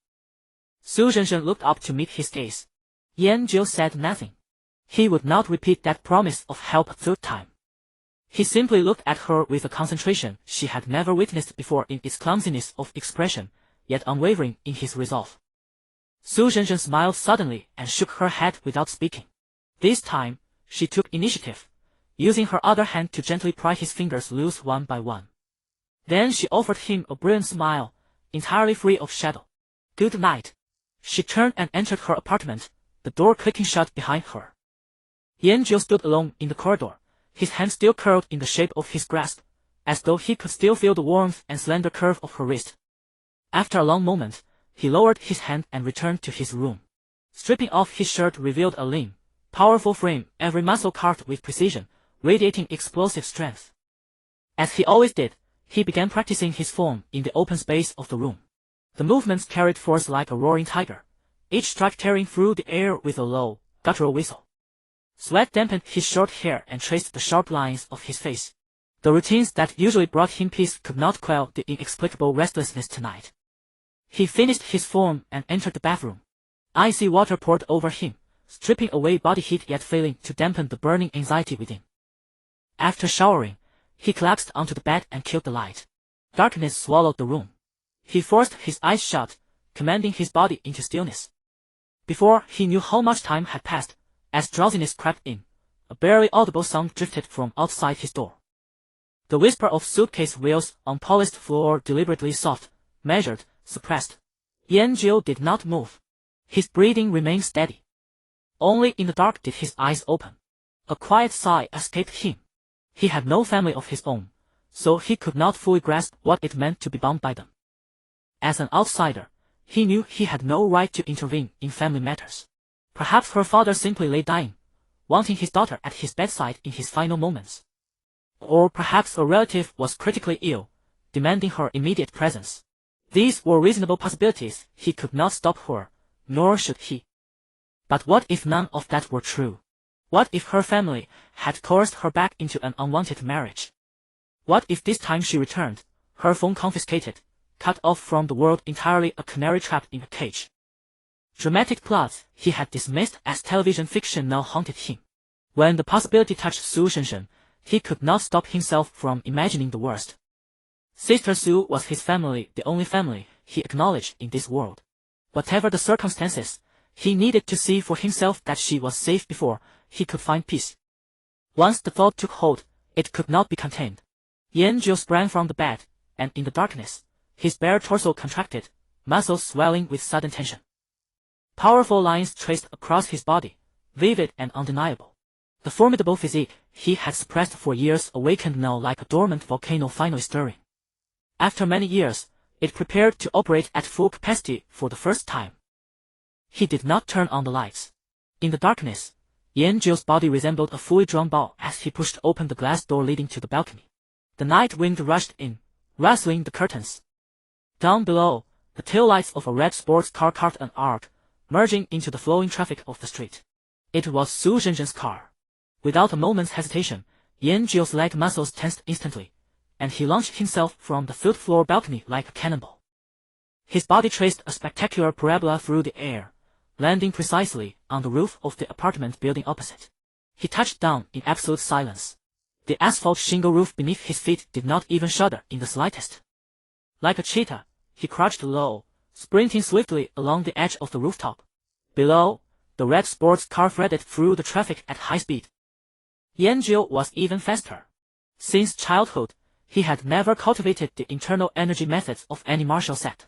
Su Zhenzhen looked up to meet his gaze. Yanjiu said nothing. He would not repeat that promise of help a third time. He simply looked at her with a concentration she had never witnessed before in its clumsiness of expression, yet unwavering in his resolve. Su Zhenzhen smiled suddenly and shook her head without speaking. This time, she took initiative, using her other hand to gently pry his fingers loose one by one. Then she offered him a brilliant smile, entirely free of shadow. Good night. She turned and entered her apartment, the door clicking shut behind her. Yanjiu stood alone in the corridor, his hand still curled in the shape of his grasp, as though he could still feel the warmth and slender curve of her wrist. After a long moment, he lowered his hand and returned to his room. Stripping off his shirt revealed a lean, powerful frame, every muscle carved with precision, radiating explosive strength. As he always did, he began practicing his form in the open space of the room. The movements carried force like a roaring tiger, each strike tearing through the air with a low, guttural whistle. Sweat dampened his short hair and traced the sharp lines of his face. The routines that usually brought him peace could not quell the inexplicable restlessness tonight. He finished his form and entered the bathroom. Icy water poured over him, stripping away body heat yet failing to dampen the burning anxiety within. After showering, he collapsed onto the bed and killed the light. Darkness swallowed the room. He forced his eyes shut, commanding his body into stillness. Before he knew how much time had passed, as drowsiness crept in, a barely audible sound drifted from outside his door. The whisper of suitcase wheels on polished floor, deliberately soft, measured, suppressed. Yanjiu did not move. His breathing remained steady. Only in the dark did his eyes open. A quiet sigh escaped him. He had no family of his own, so he could not fully grasp what it meant to be bound by them. As an outsider, he knew he had no right to intervene in family matters. Perhaps her father simply lay dying, wanting his daughter at his bedside in his final moments. Or perhaps a relative was critically ill, demanding her immediate presence. These were reasonable possibilities. He could not stop her, nor should he. But what if none of that were true? What if her family had coerced her back into an unwanted marriage? What if this time she returned, her phone confiscated, cut off from the world entirely, a canary trapped in a cage? Dramatic plots he had dismissed as television fiction now haunted him. When the possibility touched Su Zhenzhen, he could not stop himself from imagining the worst. Sister Su was his family, the only family he acknowledged in this world. Whatever the circumstances, he needed to see for himself that she was safe before he could find peace. Once the thought took hold, it could not be contained. Yanjiu sprang from the bed, and in the darkness, his bare torso contracted, muscles swelling with sudden tension. Powerful lines traced across his body, vivid and undeniable. The formidable physique he had suppressed for years awakened now like a dormant volcano finally stirring. After many years, it prepared to operate at full capacity for the first time. He did not turn on the lights. In the darkness, Yanjiu's body resembled a fully drawn ball as he pushed open the glass door leading to the balcony. The night wind rushed in, rustling the curtains. Down below, the taillights of a red sports car carved an arc, merging into the flowing traffic of the street. It was Su Zhenzhen's car. Without a moment's hesitation, Yanjiu's leg muscles tensed instantly, and he launched himself from the third-floor balcony like a cannonball. His body traced a spectacular parabola through the air, landing precisely on the roof of the apartment building opposite. He touched down in absolute silence. The asphalt shingle roof beneath his feet did not even shudder in the slightest. Like a cheetah, he crouched low, sprinting swiftly along the edge of the rooftop. Below, the red sports car threaded through the traffic at high speed. Yanjiu was even faster. Since childhood, he had never cultivated the internal energy methods of any martial set.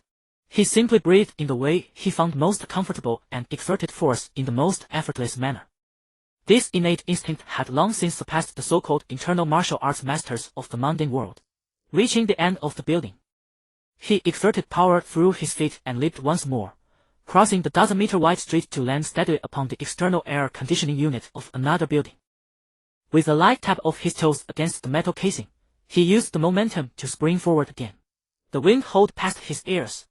He simply breathed in the way he found most comfortable and exerted force in the most effortless manner. This innate instinct had long since surpassed the so-called internal martial arts masters of the mundane world. Reaching the end of the building, he exerted power through his feet and leaped once more, crossing the dozen-meter-wide street to land steadily upon the external air conditioning unit of another building. With a light tap of his toes against the metal casing, he used the momentum to spring forward again. The wind howled past his ears.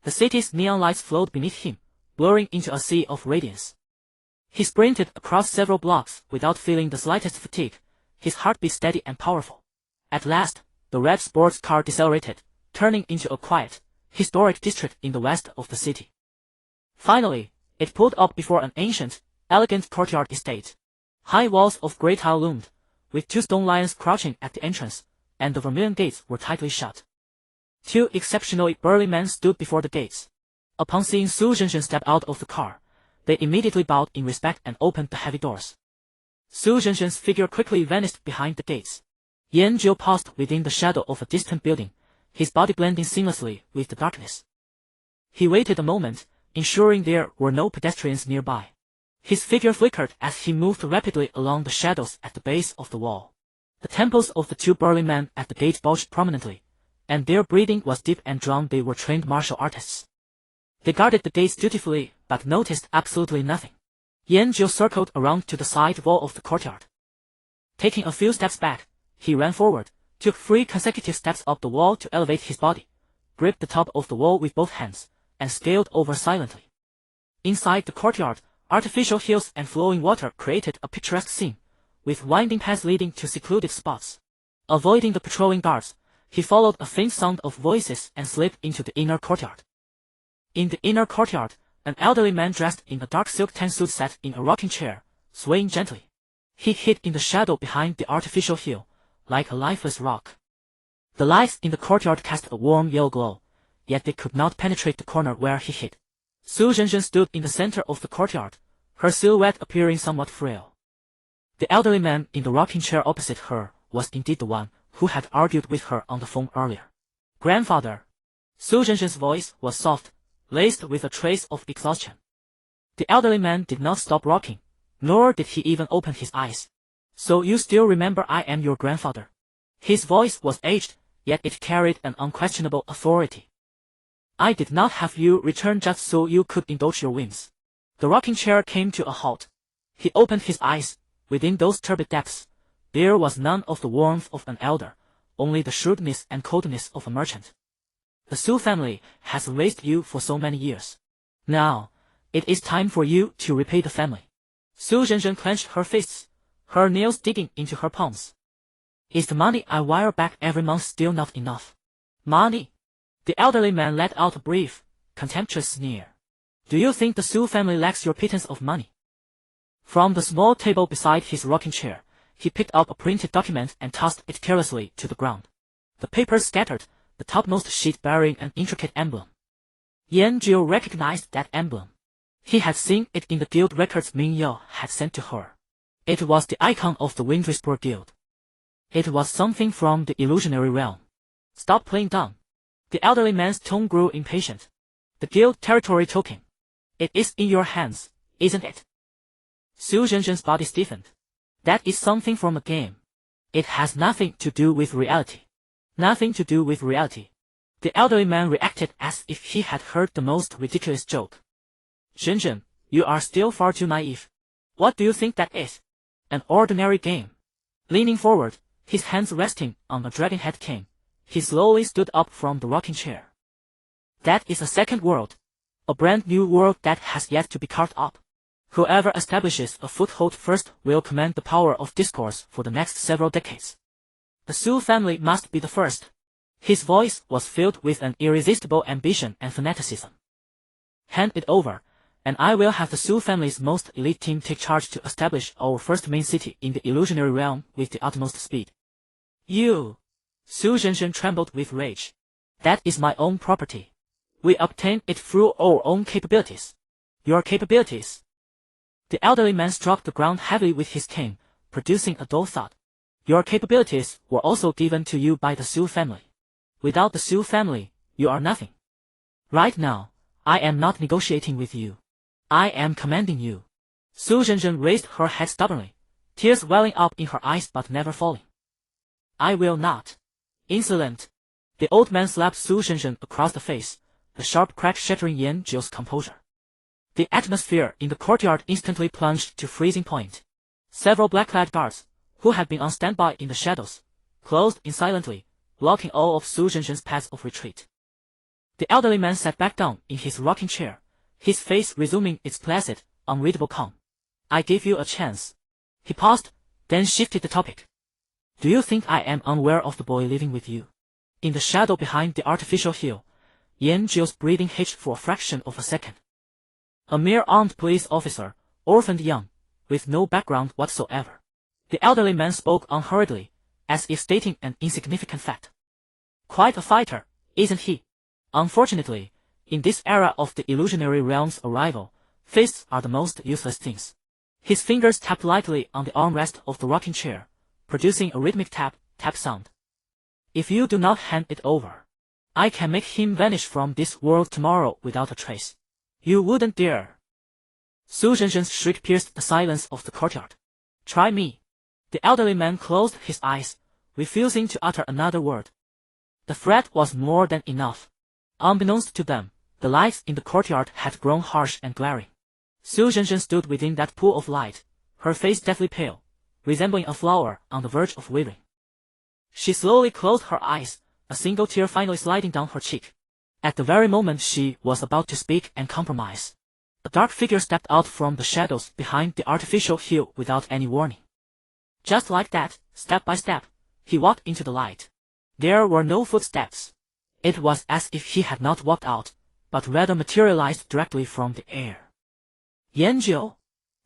The city's neon lights flowed beneath him, blurring into a sea of radiance. He sprinted across several blocks without feeling the slightest fatigue, his heartbeat steady and powerful. At last, the red sports car decelerated, turning into a quiet, historic district in the west of the city. Finally, it pulled up before an ancient, elegant courtyard estate. High walls of grey tile loomed, with two stone lions crouching at the entrance, and the vermilion gates were tightly shut. Two exceptionally burly men stood before the gates. Upon seeing Su Zhenzhen step out of the car, they immediately bowed in respect and opened the heavy doors. Su Zhenzhen's figure quickly vanished behind the gates. Yanjiu paused within the shadow of a distant building, his body blending seamlessly with the darkness. He waited a moment, ensuring there were no pedestrians nearby. His figure flickered as he moved rapidly along the shadows at the base of the wall. The temples of the two burly men at the gate bulged prominently, and their breathing was deep and drawn. They were trained martial artists. They guarded the gates dutifully, but noticed absolutely nothing. Yanjiu circled around to the side wall of the courtyard. Taking a few steps back, he ran forward, took 3 consecutive steps up the wall to elevate his body, gripped the top of the wall with both hands, and scaled over silently. Inside the courtyard, artificial hills and flowing water created a picturesque scene, with winding paths leading to secluded spots. Avoiding the patrolling guards, he followed a faint sound of voices and slipped into the inner courtyard. In the inner courtyard, an elderly man dressed in a dark silk tan suit sat in a rocking chair, swaying gently. He hid in the shadow behind the artificial hill, like a lifeless rock. The lights in the courtyard cast a warm yellow glow, yet they could not penetrate the corner where he hid. Su Zhenzhen stood in the center of the courtyard, her silhouette appearing somewhat frail. The elderly man in the rocking chair opposite her was indeed the one who had argued with her on the phone earlier. "Grandfather." Su Zhenzhen's voice was soft, laced with a trace of exhaustion. The elderly man did not stop rocking, nor did he even open his eyes. "So you still remember I am your grandfather?" His voice was aged, yet it carried an unquestionable authority. "I did not have you return just so you could indulge your whims." The rocking chair came to a halt. He opened his eyes. Within those turbid depths, there was none of the warmth of an elder, only the shrewdness and coldness of a merchant. "The Su family has raised you for so many years. Now, it is time for you to repay the family." Su Zhenzhen clenched her fists, her nails digging into her palms. "Is the money I wire back every month still not enough?" "Money?" The elderly man let out a brief, contemptuous sneer. "Do you think the Su family lacks your pittance of money?" From the small table beside his rocking chair, he picked up a printed document and tossed it carelessly to the ground. The papers scattered, the topmost sheet bearing an intricate emblem. Yanjiu recognized that emblem. He had seen it in the guild records Ming Yao had sent to her. It was the icon of the Windwhisperer Guild. It was something from the illusionary realm. "Stop playing dumb." The elderly man's tone grew impatient. "The guild territory token. It is in your hands, isn't it?" Su Zhenzhen's body stiffened. That is something from a game. It has nothing to do with reality. Nothing to do with reality. The elderly man reacted as if he had heard the most ridiculous joke. Zhenzhen, you are still far too naive. What do you think that is? An ordinary game. Leaning forward, his hands resting on a dragon head cane, he slowly stood up from the rocking chair. That is a second world. A brand new world that has yet to be carved up. Whoever establishes a foothold first will command the power of discourse for the next several decades. The Su family must be the first. His voice was filled with an irresistible ambition and fanaticism. Hand it over, and I will have the Su family's most elite team take charge to establish our first main city in the illusionary realm with the utmost speed. You! Su Zhenzhen trembled with rage. That is my own property. We obtained it through our own capabilities. Your capabilities. The elderly man struck the ground heavily with his cane, producing a dull thud. Your capabilities were also given to you by the Su family. Without the Su family, you are nothing. Right now, I am not negotiating with you. I am commanding you. Su Zhenzhen raised her head stubbornly, tears welling up in her eyes but never falling. I will not. Insolent. The old man slapped Su Zhenzhen across the face, the sharp crack shattering Yan Zhou's composure. The atmosphere in the courtyard instantly plunged to freezing point. Several black-clad guards, who had been on standby in the shadows, closed in silently, blocking all of Su Zhenzhen's paths of retreat. The elderly man sat back down in his rocking chair, his face resuming its placid, unreadable calm. I gave you a chance. He paused, then shifted the topic. Do you think I am unaware of the boy living with you? In the shadow behind the artificial hill, Yan Zhou's breathing hitched for a fraction of a second. A mere armed police officer, orphaned young, with no background whatsoever. The elderly man spoke unhurriedly, as if stating an insignificant fact. Quite a fighter, isn't he? Unfortunately, in this era of the illusionary realm's arrival, fists are the most useless things. His fingers tapped lightly on the armrest of the rocking chair, producing a rhythmic tap, tap sound. If you do not hand it over, I can make him vanish from this world tomorrow without a trace. You wouldn't dare. Su Zhenzhen's shriek pierced the silence of the courtyard. Try me. The elderly man closed his eyes, refusing to utter another word. The threat was more than enough. Unbeknownst to them, the lights in the courtyard had grown harsh and glaring. Su Zhenzhen stood within that pool of light, her face deathly pale, resembling a flower on the verge of withering. She slowly closed her eyes, a single tear finally sliding down her cheek. At the very moment she was about to speak and compromise, a dark figure stepped out from the shadows behind the artificial hill without any warning. Just like that, step by step, he walked into the light. There were no footsteps. It was as if he had not walked out, but rather materialized directly from the air. Yan Zhou?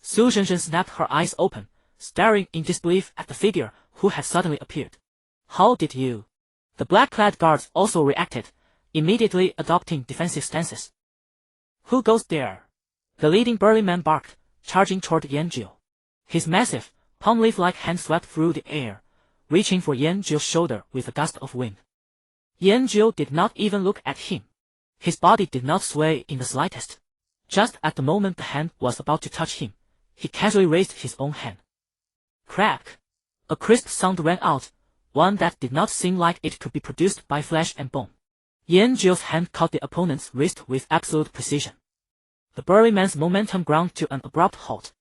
Su Zhenzhen snapped her eyes open, staring in disbelief at the figure who had suddenly appeared. How did you? The black-clad guards also reacted, immediately adopting defensive stances. Who goes there? The leading burly man barked, charging toward Yan Zhou. His massive, palm leaf-like hand swept through the air, reaching for Yan Zhou's shoulder with a gust of wind. Yan Zhou did not even look at him. His body did not sway in the slightest. Just at the moment the hand was about to touch him, he casually raised his own hand. Crack! A crisp sound rang out, one that did not seem like it could be produced by flesh and bone. Yan Zhou's hand caught the opponent's wrist with absolute precision. The burly man's momentum ground to an abrupt halt.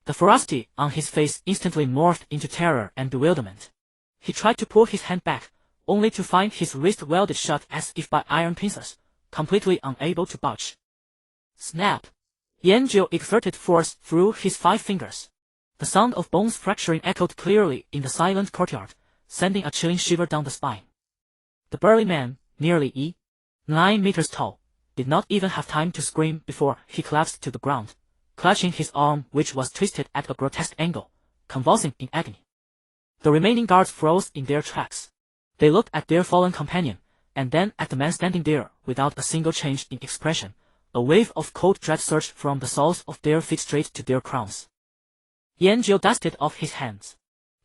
The ferocity on his face instantly morphed into terror and bewilderment. He tried to pull his hand back, only to find his wrist welded shut as if by iron pincers, completely unable to budge. Snap! Yan Zhou exerted force through his 5 fingers. The sound of bones fracturing echoed clearly in the silent courtyard, sending a chilling shiver down the spine. The burly man, nearly 9 meters tall, did not even have time to scream before he collapsed to the ground, clutching his arm which was twisted at a grotesque angle, convulsing in agony. The remaining guards froze in their tracks. They looked at their fallen companion, and then at the man standing there without a single change in expression. A wave of cold dread surged from the soles of their feet straight to their crowns. Yan Zhou dusted off his hands.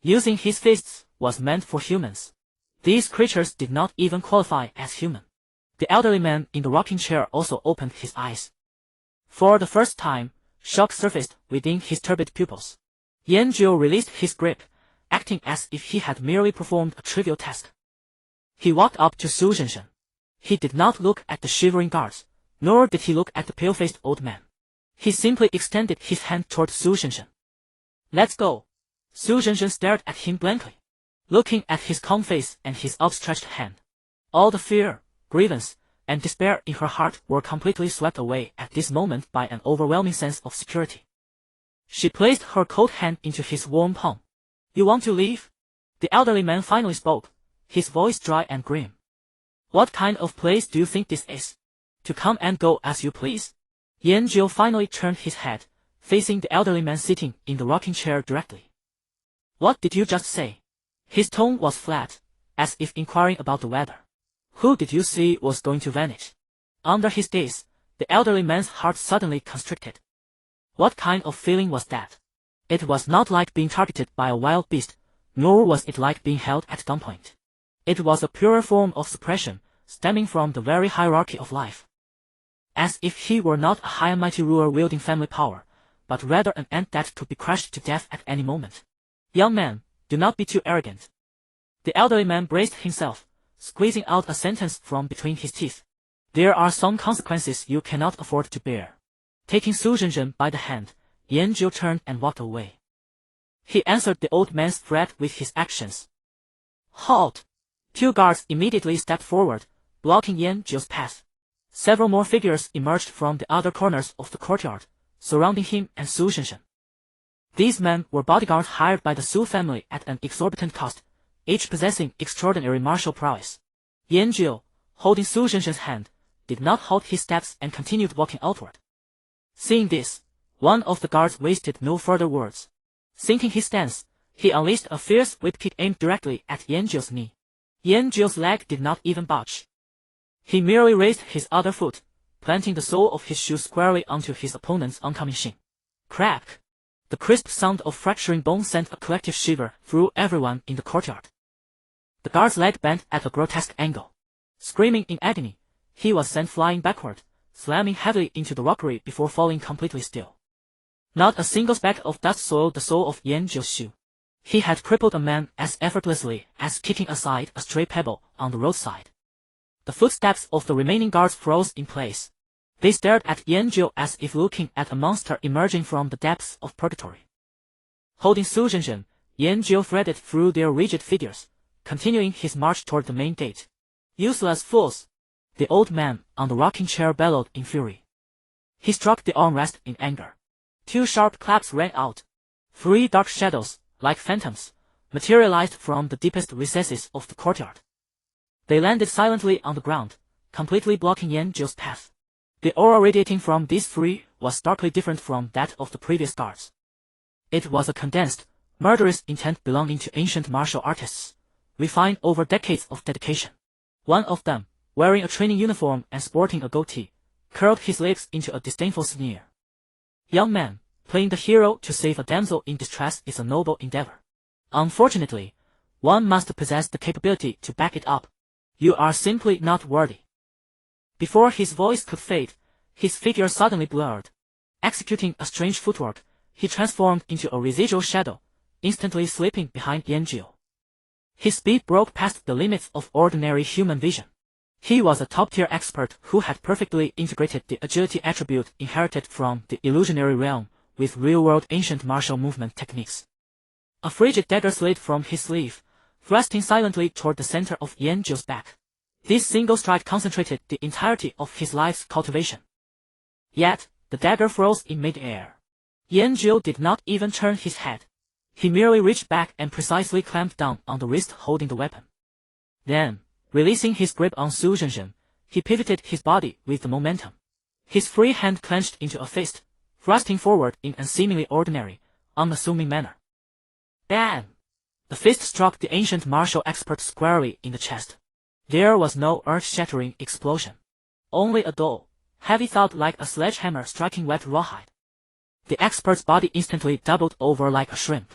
Using his fists was meant for humans. These creatures did not even qualify as human. The elderly man in the rocking chair also opened his eyes. For the first time, shock surfaced within his turbid pupils. Yanjiu released his grip, acting as if he had merely performed a trivial task. He walked up to Su Zhenshen. He did not look at the shivering guards, nor did he look at the pale-faced old man. He simply extended his hand toward Su Zhenshen. "Let's go." Su Zhenshen stared at him blankly, looking at his calm face and his outstretched hand. All the fear, grievance, and despair in her heart were completely swept away at this moment by an overwhelming sense of security. She placed her cold hand into his warm palm. "You want to leave?" The elderly man finally spoke, his voice dry and grim. "What kind of place do you think this is? To come and go as you please?" Yanjiu finally turned his head, facing the elderly man sitting in the rocking chair directly. "What did you just say?" His tone was flat, as if inquiring about the weather. "Who did you see was going to vanish?" Under his gaze, the elderly man's heart suddenly constricted. What kind of feeling was that? It was not like being targeted by a wild beast, nor was it like being held at gunpoint. It was a purer form of suppression, stemming from the very hierarchy of life. As if he were not a high and mighty ruler wielding family power, but rather an ant that could be crushed to death at any moment. "Young man, do not be too arrogant." The elderly man braced himself, squeezing out a sentence from between his teeth. "There are some consequences you cannot afford to bear." Taking Su Zhenshen by the hand, Yanjiu turned and walked away. He answered the old man's threat with his actions. "Halt!" 2 guards immediately stepped forward, blocking Yanjiu's path. Several more figures emerged from the other corners of the courtyard, surrounding him and Su Zhenshen. These men were bodyguards hired by the Su family at an exorbitant cost, each possessing extraordinary martial prowess. Yanjiu, holding Su Zhenshen's hand, did not halt his steps and continued walking outward. Seeing this, one of the guards wasted no further words. Sinking his stance, he unleashed a fierce whip kick aimed directly at Yanjiu's knee. Yanjiu's leg did not even budge. He merely raised his other foot, planting the sole of his shoe squarely onto his opponent's oncoming shin. Crack! The crisp sound of fracturing bone sent a collective shiver through everyone in the courtyard. The guard's leg bent at a grotesque angle. Screaming in agony, he was sent flying backward, slamming heavily into the rockery before falling completely still. Not a single speck of dust soiled the sole of Yanjiu's shoe. He had crippled a man as effortlessly as kicking aside a stray pebble on the roadside. The footsteps of the remaining guards froze in place. They stared at Yanjiu as if looking at a monster emerging from the depths of purgatory. Holding Su Zhenshen, Yanjiu threaded through their rigid figures, continuing his march toward the main gate. "Useless fools!" The old man on the rocking chair bellowed in fury. He struck the armrest in anger. 2 sharp claps rang out. 3 dark shadows, like phantoms, materialized from the deepest recesses of the courtyard. They landed silently on the ground, completely blocking Yanjiu's path. The aura radiating from these 3 was starkly different from that of the previous guards. It was a condensed, murderous intent belonging to ancient martial artists, refined over decades of dedication. One of them, wearing a training uniform and sporting a goatee, curled his lips into a disdainful sneer. "Young man, playing the hero to save a damsel in distress is a noble endeavor. Unfortunately, one must possess the capability to back it up. You are simply not worthy." Before his voice could fade, his figure suddenly blurred. Executing a strange footwork, he transformed into a residual shadow, instantly slipping behind Yanjiu. His speed broke past the limits of ordinary human vision. He was a top-tier expert who had perfectly integrated the agility attribute inherited from the illusionary realm with real-world ancient martial movement techniques. A frigid dagger slid from his sleeve, thrusting silently toward the center of Yanjiu's back. This single strike concentrated the entirety of his life's cultivation. Yet, the dagger froze in mid-air. Yanjiu did not even turn his head. He merely reached back and precisely clamped down on the wrist holding the weapon. Then, releasing his grip on Su Zhenshen, he pivoted his body with the momentum. His free hand clenched into a fist, thrusting forward in a seemingly ordinary, unassuming manner. Bam! The fist struck the ancient martial expert squarely in the chest. There was no earth-shattering explosion. Only a dull, heavy thud like a sledgehammer striking wet rawhide. The expert's body instantly doubled over like a shrimp.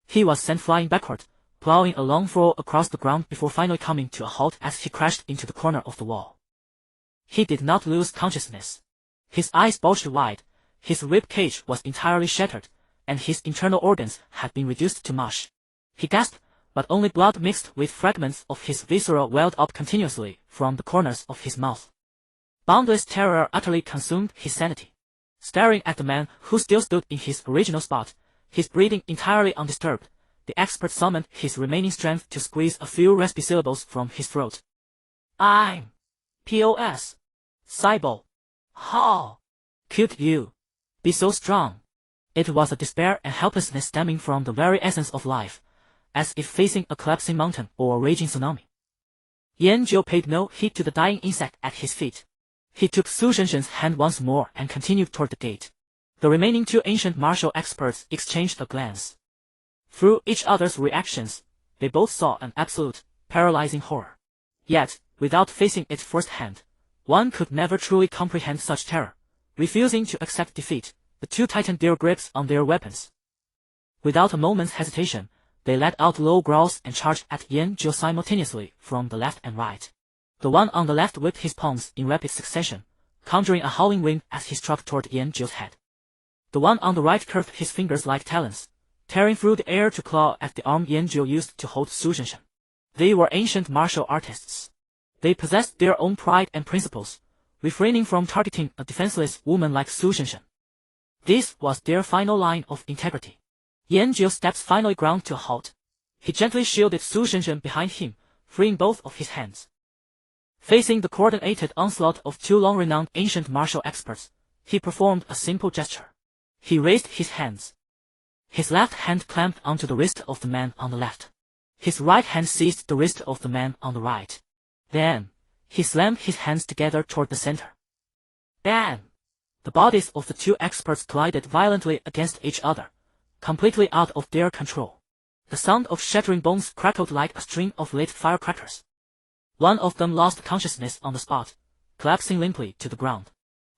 He was sent flying backward, plowing a long furrow across the ground before finally coming to a halt as he crashed into the corner of the wall. He did not lose consciousness. His eyes bulged wide, his rib cage was entirely shattered, and his internal organs had been reduced to mush. He gasped, but only blood mixed with fragments of his viscera welled up continuously from the corners of his mouth. Boundless terror utterly consumed his sanity. Staring at the man who still stood in his original spot, his breathing entirely undisturbed, the expert summoned his remaining strength to squeeze a few raspy syllables from his throat. I'm POS. Cybo. How could you be so strong? It was a despair and helplessness stemming from the very essence of life, as if facing a collapsing mountain or a raging tsunami. Yanjiu paid no heed to the dying insect at his feet. He took Su Zhenshen's hand once more and continued toward the gate. The remaining two ancient martial experts exchanged a glance. Through each other's reactions, they both saw an absolute, paralyzing horror. Yet, without facing it firsthand, one could never truly comprehend such terror. Refusing to accept defeat, the two tightened their grips on their weapons. Without a moment's hesitation, they let out low growls and charged at Yanjiu simultaneously from the left and right. The one on the left whipped his palms in rapid succession, conjuring a howling wind as he struck toward Yanjiu's head. The one on the right curved his fingers like talons, tearing through the air to claw at the arm Yanjiu used to hold Su Zhenshen. They were ancient martial artists. They possessed their own pride and principles, refraining from targeting a defenseless woman like Su Zhenshen. This was their final line of integrity. Yanjiu's steps finally ground to a halt. He gently shielded Su Zhenshen behind him, freeing both of his hands. Facing the coordinated onslaught of two long-renowned ancient martial experts, he performed a simple gesture. He raised his hands. His left hand clamped onto the wrist of the man on the left. His right hand seized the wrist of the man on the right. Then, he slammed his hands together toward the center. Bam! The bodies of the two experts collided violently against each other, completely out of their control. The sound of shattering bones crackled like a string of lit firecrackers. One of them lost consciousness on the spot, collapsing limply to the ground.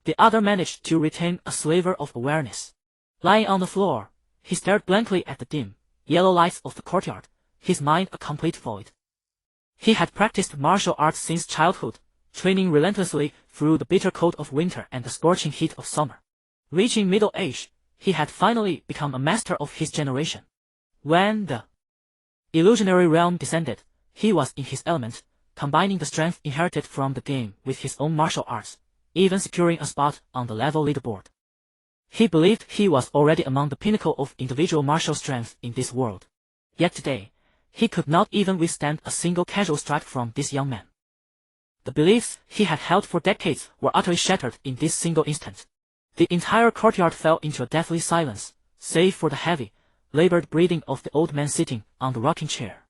The other managed to retain a sliver of awareness. Lying on the floor, he stared blankly at the dim, yellow lights of the courtyard, his mind a complete void. He had practiced martial arts since childhood, training relentlessly through the bitter cold of winter and the scorching heat of summer. Reaching middle age, he had finally become a master of his generation. When the illusionary realm descended, he was in his element, combining the strength inherited from the game with his own martial arts, even securing a spot on the level leaderboard. He believed he was already among the pinnacle of individual martial strength in this world. Yet today, he could not even withstand a single casual strike from this young man. The beliefs he had held for decades were utterly shattered in this single instant. The entire courtyard fell into a deathly silence, save for the heavy, labored breathing of the old man sitting on the rocking chair.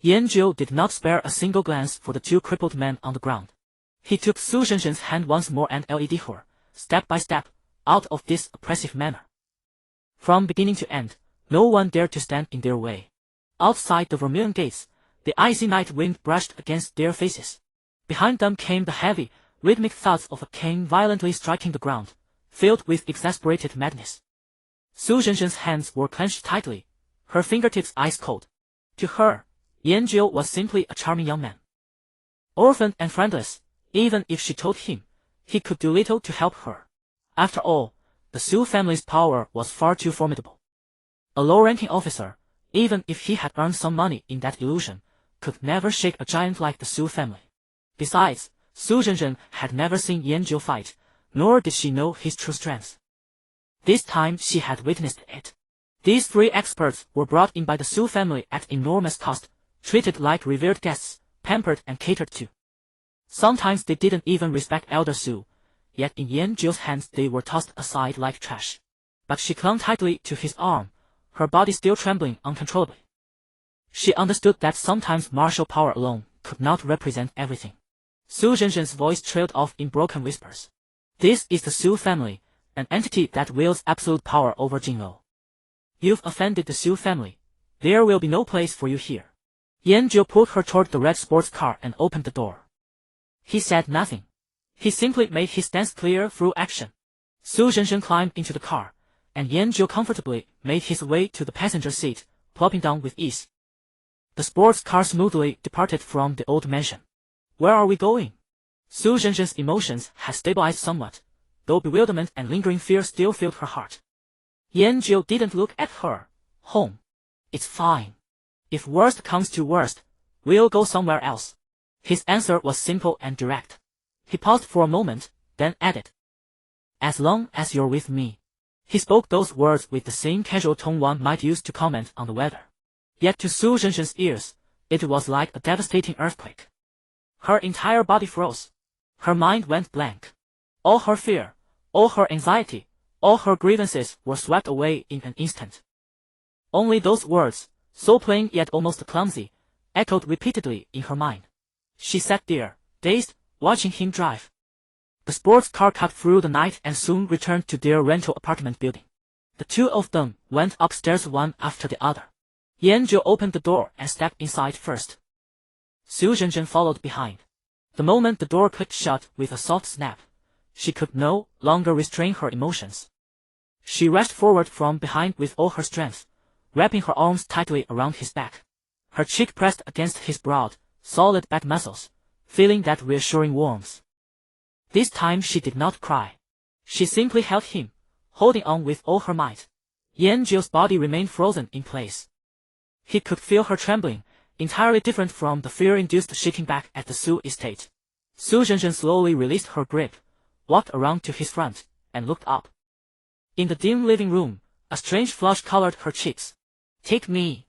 Yanjiu did not spare a single glance for the two crippled men on the ground. He took Su Zhenshen's hand once more and led her, step by step, out of this oppressive manner. From beginning to end, no one dared to stand in their way. Outside the vermilion gates, the icy night wind brushed against their faces. Behind them came the heavy, rhythmic thuds of a cane violently striking the ground, filled with exasperated madness. Su Zhenshen's hands were clenched tightly, her fingertips ice cold. To her, Yanjiu was simply a charming young man. Orphaned and friendless, even if she told him, he could do little to help her. After all, the Su family's power was far too formidable. A low-ranking officer, even if he had earned some money in that illusion, could never shake a giant like the Su family. Besides, Su Zhenshen had never seen Yanjiu fight, nor did she know his true strength. This time she had witnessed it. These three experts were brought in by the Su family at enormous cost, treated like revered guests, pampered and catered to. Sometimes they didn't even respect Elder Su, yet in Yanjiu's hands they were tossed aside like trash. But she clung tightly to his arm, her body still trembling uncontrollably. She understood that sometimes martial power alone could not represent everything. Su Zhenshen's voice trailed off in broken whispers. This is the Su family, an entity that wields absolute power over Jinlo. You've offended the Su family. There will be no place for you here. Yanjiu pulled her toward the red sports car and opened the door. He said nothing. He simply made his stance clear through action. Su Zhenshen climbed into the car, and Yanjiu comfortably made his way to the passenger seat, plopping down with ease. The sports car smoothly departed from the old mansion. Where are we going? Su Zhenshen's emotions had stabilized somewhat, though bewilderment and lingering fear still filled her heart. Yanjiu didn't look at her. Home. It's fine. If worst comes to worst, we'll go somewhere else. His answer was simple and direct. He paused for a moment, then added. As long as you're with me. He spoke those words with the same casual tone one might use to comment on the weather. Yet to Su Zhenzhen's ears, it was like a devastating earthquake. Her entire body froze. Her mind went blank. All her fear, all her anxiety, all her grievances were swept away in an instant. Only those words, so plain yet almost clumsy, echoed repeatedly in her mind. She sat there, dazed, watching him drive. The sports car cut through the night and soon returned to their rental apartment building. The two of them went upstairs one after the other. Yanjiu opened the door and stepped inside first. Su Zhenzhen followed behind. The moment the door clicked shut with a soft snap, she could no longer restrain her emotions. She rushed forward from behind with all her strength, wrapping her arms tightly around his back. Her cheek pressed against his broad, solid back muscles, feeling that reassuring warmth. This time she did not cry. She simply held him, holding on with all her might. Yanjiu's body remained frozen in place. He could feel her trembling, entirely different from the fear-induced shaking back at the Su estate. Su Zhenzhen slowly released her grip, walked around to his front, and looked up. In the dim living room, a strange flush colored her cheeks. Take me.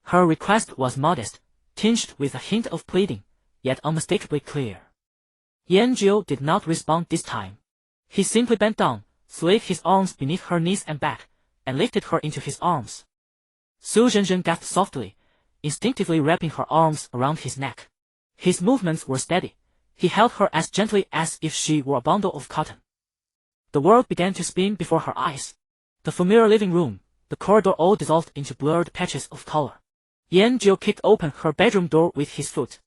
Her request was modest, tinged with a hint of pleading, yet unmistakably clear. Yanjiu did not respond this time. He simply bent down, slid his arms beneath her knees and back, and lifted her into his arms. Su Zhenzhen gasped softly, instinctively wrapping her arms around his neck. His movements were steady. He held her as gently as if she were a bundle of cotton. The world began to spin before her eyes. The familiar living room, the corridor all dissolved into blurred patches of color. Yanjiu kicked open her bedroom door with his foot.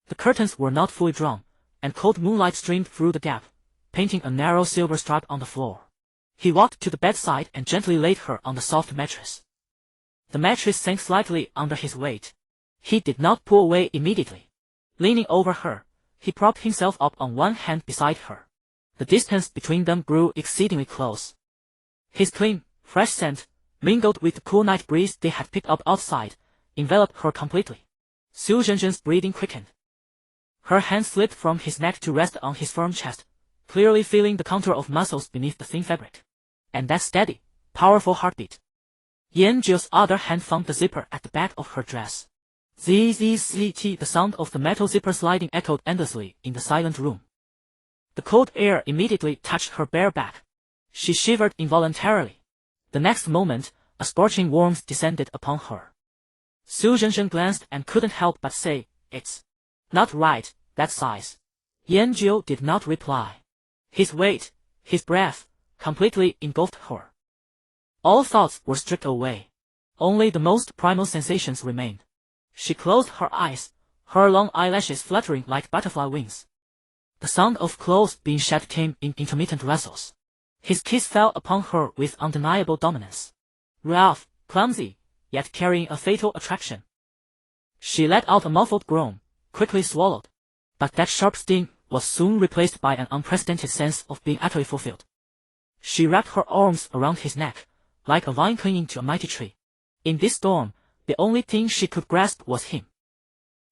The curtains were not fully drawn, and cold moonlight streamed through the gap, painting a narrow silver stripe on the floor. He walked to the bedside and gently laid her on the soft mattress. The mattress sank slightly under his weight. He did not pull away immediately. Leaning over her, he propped himself up on one hand beside her. The distance between them grew exceedingly close. His clean, fresh scent, mingled with the cool night breeze they had picked up outside, enveloped her completely. Su Zhenzhen's breathing quickened. Her hand slipped from his neck to rest on his firm chest, clearly feeling the contour of muscles beneath the thin fabric. And that steady, powerful heartbeat. Yanjiu's other hand found the zipper at the back of her dress. Zzzt, the sound of the metal zipper sliding echoed endlessly in the silent room. The cold air immediately touched her bare back. She shivered involuntarily. The next moment, a scorching warmth descended upon her. Su Zhenzhen glanced and couldn't help but say, "It's not right, that size." Yanjiu did not reply. His weight, his breath, completely engulfed her. All thoughts were stripped away. Only the most primal sensations remained. She closed her eyes, her long eyelashes fluttering like butterfly wings. The sound of clothes being shed came in intermittent rustles. His kiss fell upon her with undeniable dominance. Rough, clumsy, yet carrying a fatal attraction. She let out a muffled groan, quickly swallowed. But that sharp sting was soon replaced by an unprecedented sense of being utterly fulfilled. She wrapped her arms around his neck, like a vine clinging to a mighty tree. In this storm, the only thing she could grasp was him.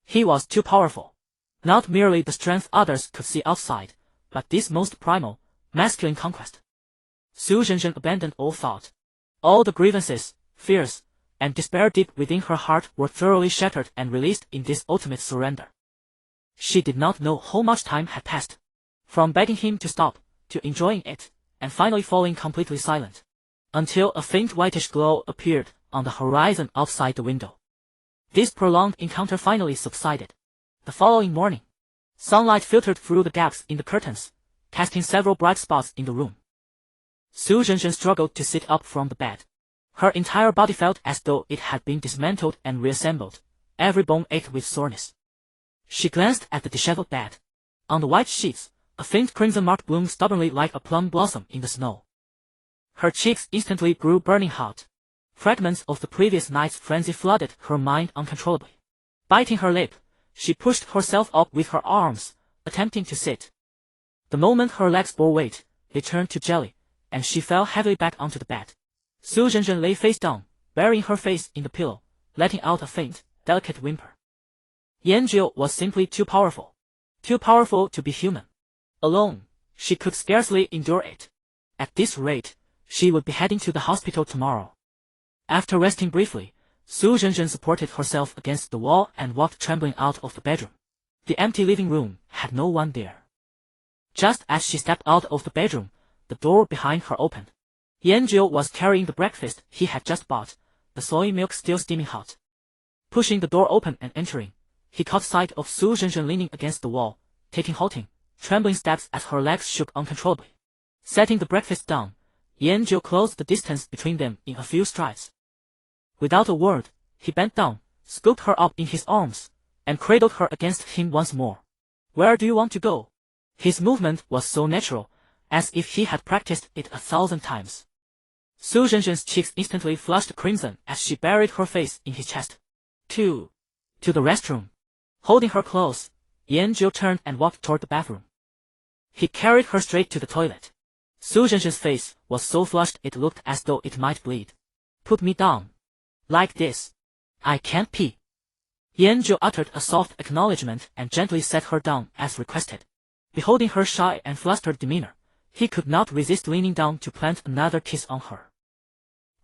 He was too powerful. Not merely the strength others could see outside, but this most primal, masculine conquest. Su Zhenzhen abandoned all thought. All the grievances, fears, and despair deep within her heart were thoroughly shattered and released in this ultimate surrender. She did not know how much time had passed. From begging him to stop, to enjoying it, and finally falling completely silent. Until a faint whitish glow appeared on the horizon outside the window. This prolonged encounter finally subsided. The following morning, sunlight filtered through the gaps in the curtains, casting several bright spots in the room. Su Zhenzhen struggled to sit up from the bed. Her entire body felt as though it had been dismantled and reassembled. Every bone ached with soreness. She glanced at the disheveled bed. On the white sheets, a faint crimson mark bloomed stubbornly like a plum blossom in the snow. Her cheeks instantly grew burning hot. Fragments of the previous night's frenzy flooded her mind uncontrollably. Biting her lip, she pushed herself up with her arms, attempting to sit. The moment her legs bore weight, they turned to jelly, and she fell heavily back onto the bed. Su Zhenzhen lay face down, burying her face in the pillow, letting out a faint, delicate whimper. Yanjiu was simply too powerful. Too powerful to be human. Alone, she could scarcely endure it. At this rate, she would be heading to the hospital tomorrow. After resting briefly, Su Zhenzhen supported herself against the wall and walked trembling out of the bedroom. The empty living room had no one there. Just as she stepped out of the bedroom, the door behind her opened. Yanjiu was carrying the breakfast he had just bought, the soy milk still steaming hot. Pushing the door open and entering, he caught sight of Su Zhenzhen leaning against the wall, taking halting, trembling steps as her legs shook uncontrollably. Setting the breakfast down, Yanjiu closed the distance between them in a few strides. Without a word, he bent down, scooped her up in his arms, and cradled her against him once more. Where do you want to go? His movement was so natural, as if he had practiced it 1,000 times. Su Zhenzhen's cheeks instantly flushed crimson as she buried her face in his chest. To the restroom. Holding her close, Yanjiu turned and walked toward the bathroom. He carried her straight to the toilet. Su Zhenzhen's face was so flushed it looked as though it might bleed. Put me down. Like this. I can't pee. Yanjiu uttered a soft acknowledgement and gently set her down as requested. Beholding her shy and flustered demeanor, he could not resist leaning down to plant another kiss on her.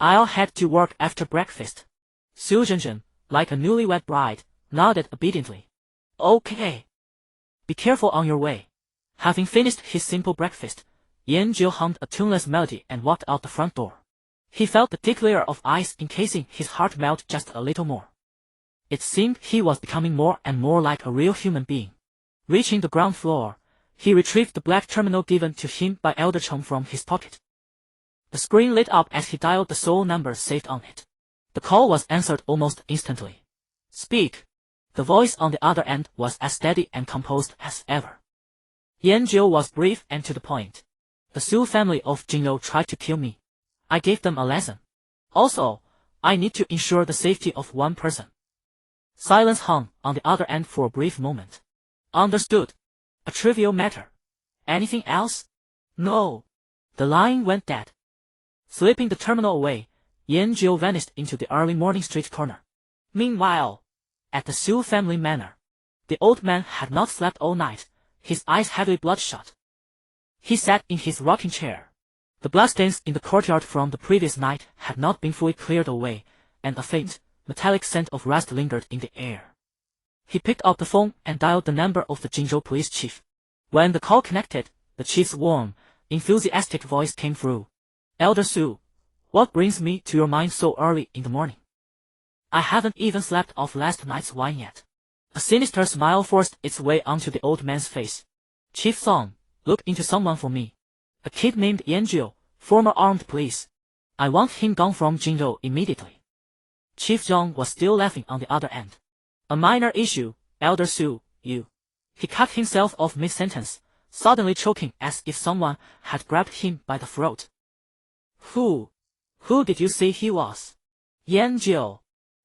I'll head to work after breakfast. Su Zhenzhen, like a newlywed bride, nodded obediently. Okay. Be careful on your way. Having finished his simple breakfast, Yanjiu hummed a tuneless melody and walked out the front door. He felt the thick layer of ice encasing his heart melt just a little more. It seemed he was becoming more and more like a real human being. Reaching the ground floor, he retrieved the black terminal given to him by Elder Cheng from his pocket. The screen lit up as he dialed the sole number saved on it. The call was answered almost instantly. Speak. The voice on the other end was as steady and composed as ever. Yanjiu was brief and to the point. The Su family of Jinlou tried to kill me. I gave them a lesson. Also, I need to ensure the safety of one person. Silence hung on the other end for a brief moment. Understood. A trivial matter. Anything else? No. The line went dead. Slipping the terminal away, Yanjiu vanished into the early morning street corner. Meanwhile, at the Su family manor, the old man had not slept all night, his eyes heavily bloodshot. He sat in his rocking chair. The bloodstains in the courtyard from the previous night had not been fully cleared away, and a faint, metallic scent of rust lingered in the air. He picked up the phone and dialed the number of the Jinzhou police chief. When the call connected, the chief's warm, enthusiastic voice came through. Elder Su, what brings me to your mind so early in the morning? I haven't even slept off last night's wine yet. A sinister smile forced its way onto the old man's face. Chief Song, look into someone for me. A kid named Yanjiu, former armed police. I want him gone from Jinzhou immediately. Chief Zhang was still laughing on the other end. A minor issue, Elder Su, you. He cut himself off mid-sentence, suddenly choking as if someone had grabbed him by the throat. Who did you say he was? Yanjiu.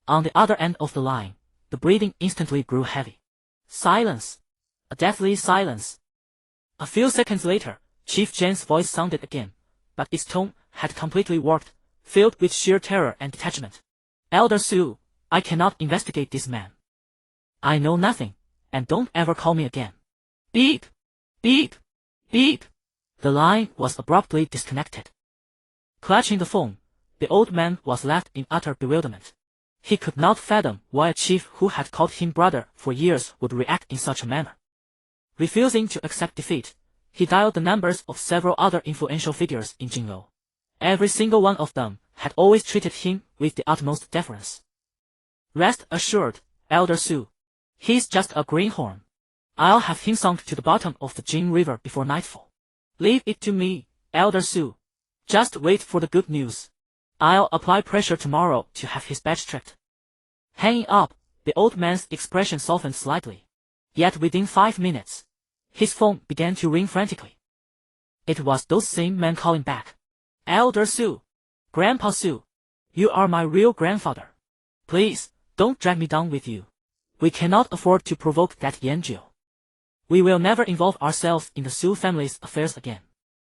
On the other end of the line, the breathing instantly grew heavy. Silence. A deathly silence. A few seconds later, Chief Zhang's voice sounded again, but its tone had completely warped, filled with sheer terror and detachment. Elder Su, I cannot investigate this man. I know nothing, and don't ever call me again. Beep! Beep! Beep! The line was abruptly disconnected. Clutching the phone, the old man was left in utter bewilderment. He could not fathom why a chief who had called him brother for years would react in such a manner. Refusing to accept defeat, he dialed the numbers of several other influential figures in Jinlou. Every single one of them had always treated him with the utmost deference. Rest assured, Elder Su. He's just a greenhorn. I'll have him sunk to the bottom of the Jing River before nightfall. Leave it to me, Elder Su. Just wait for the good news. I'll apply pressure tomorrow to have his badge stripped. Hanging up, the old man's expression softened slightly. Yet within 5 minutes, his phone began to ring frantically. It was those same men calling back. Elder Su. Grandpa Su. You are my real grandfather. Please, don't drag me down with you. We cannot afford to provoke that Yanjiu. We will never involve ourselves in the Su family's affairs again.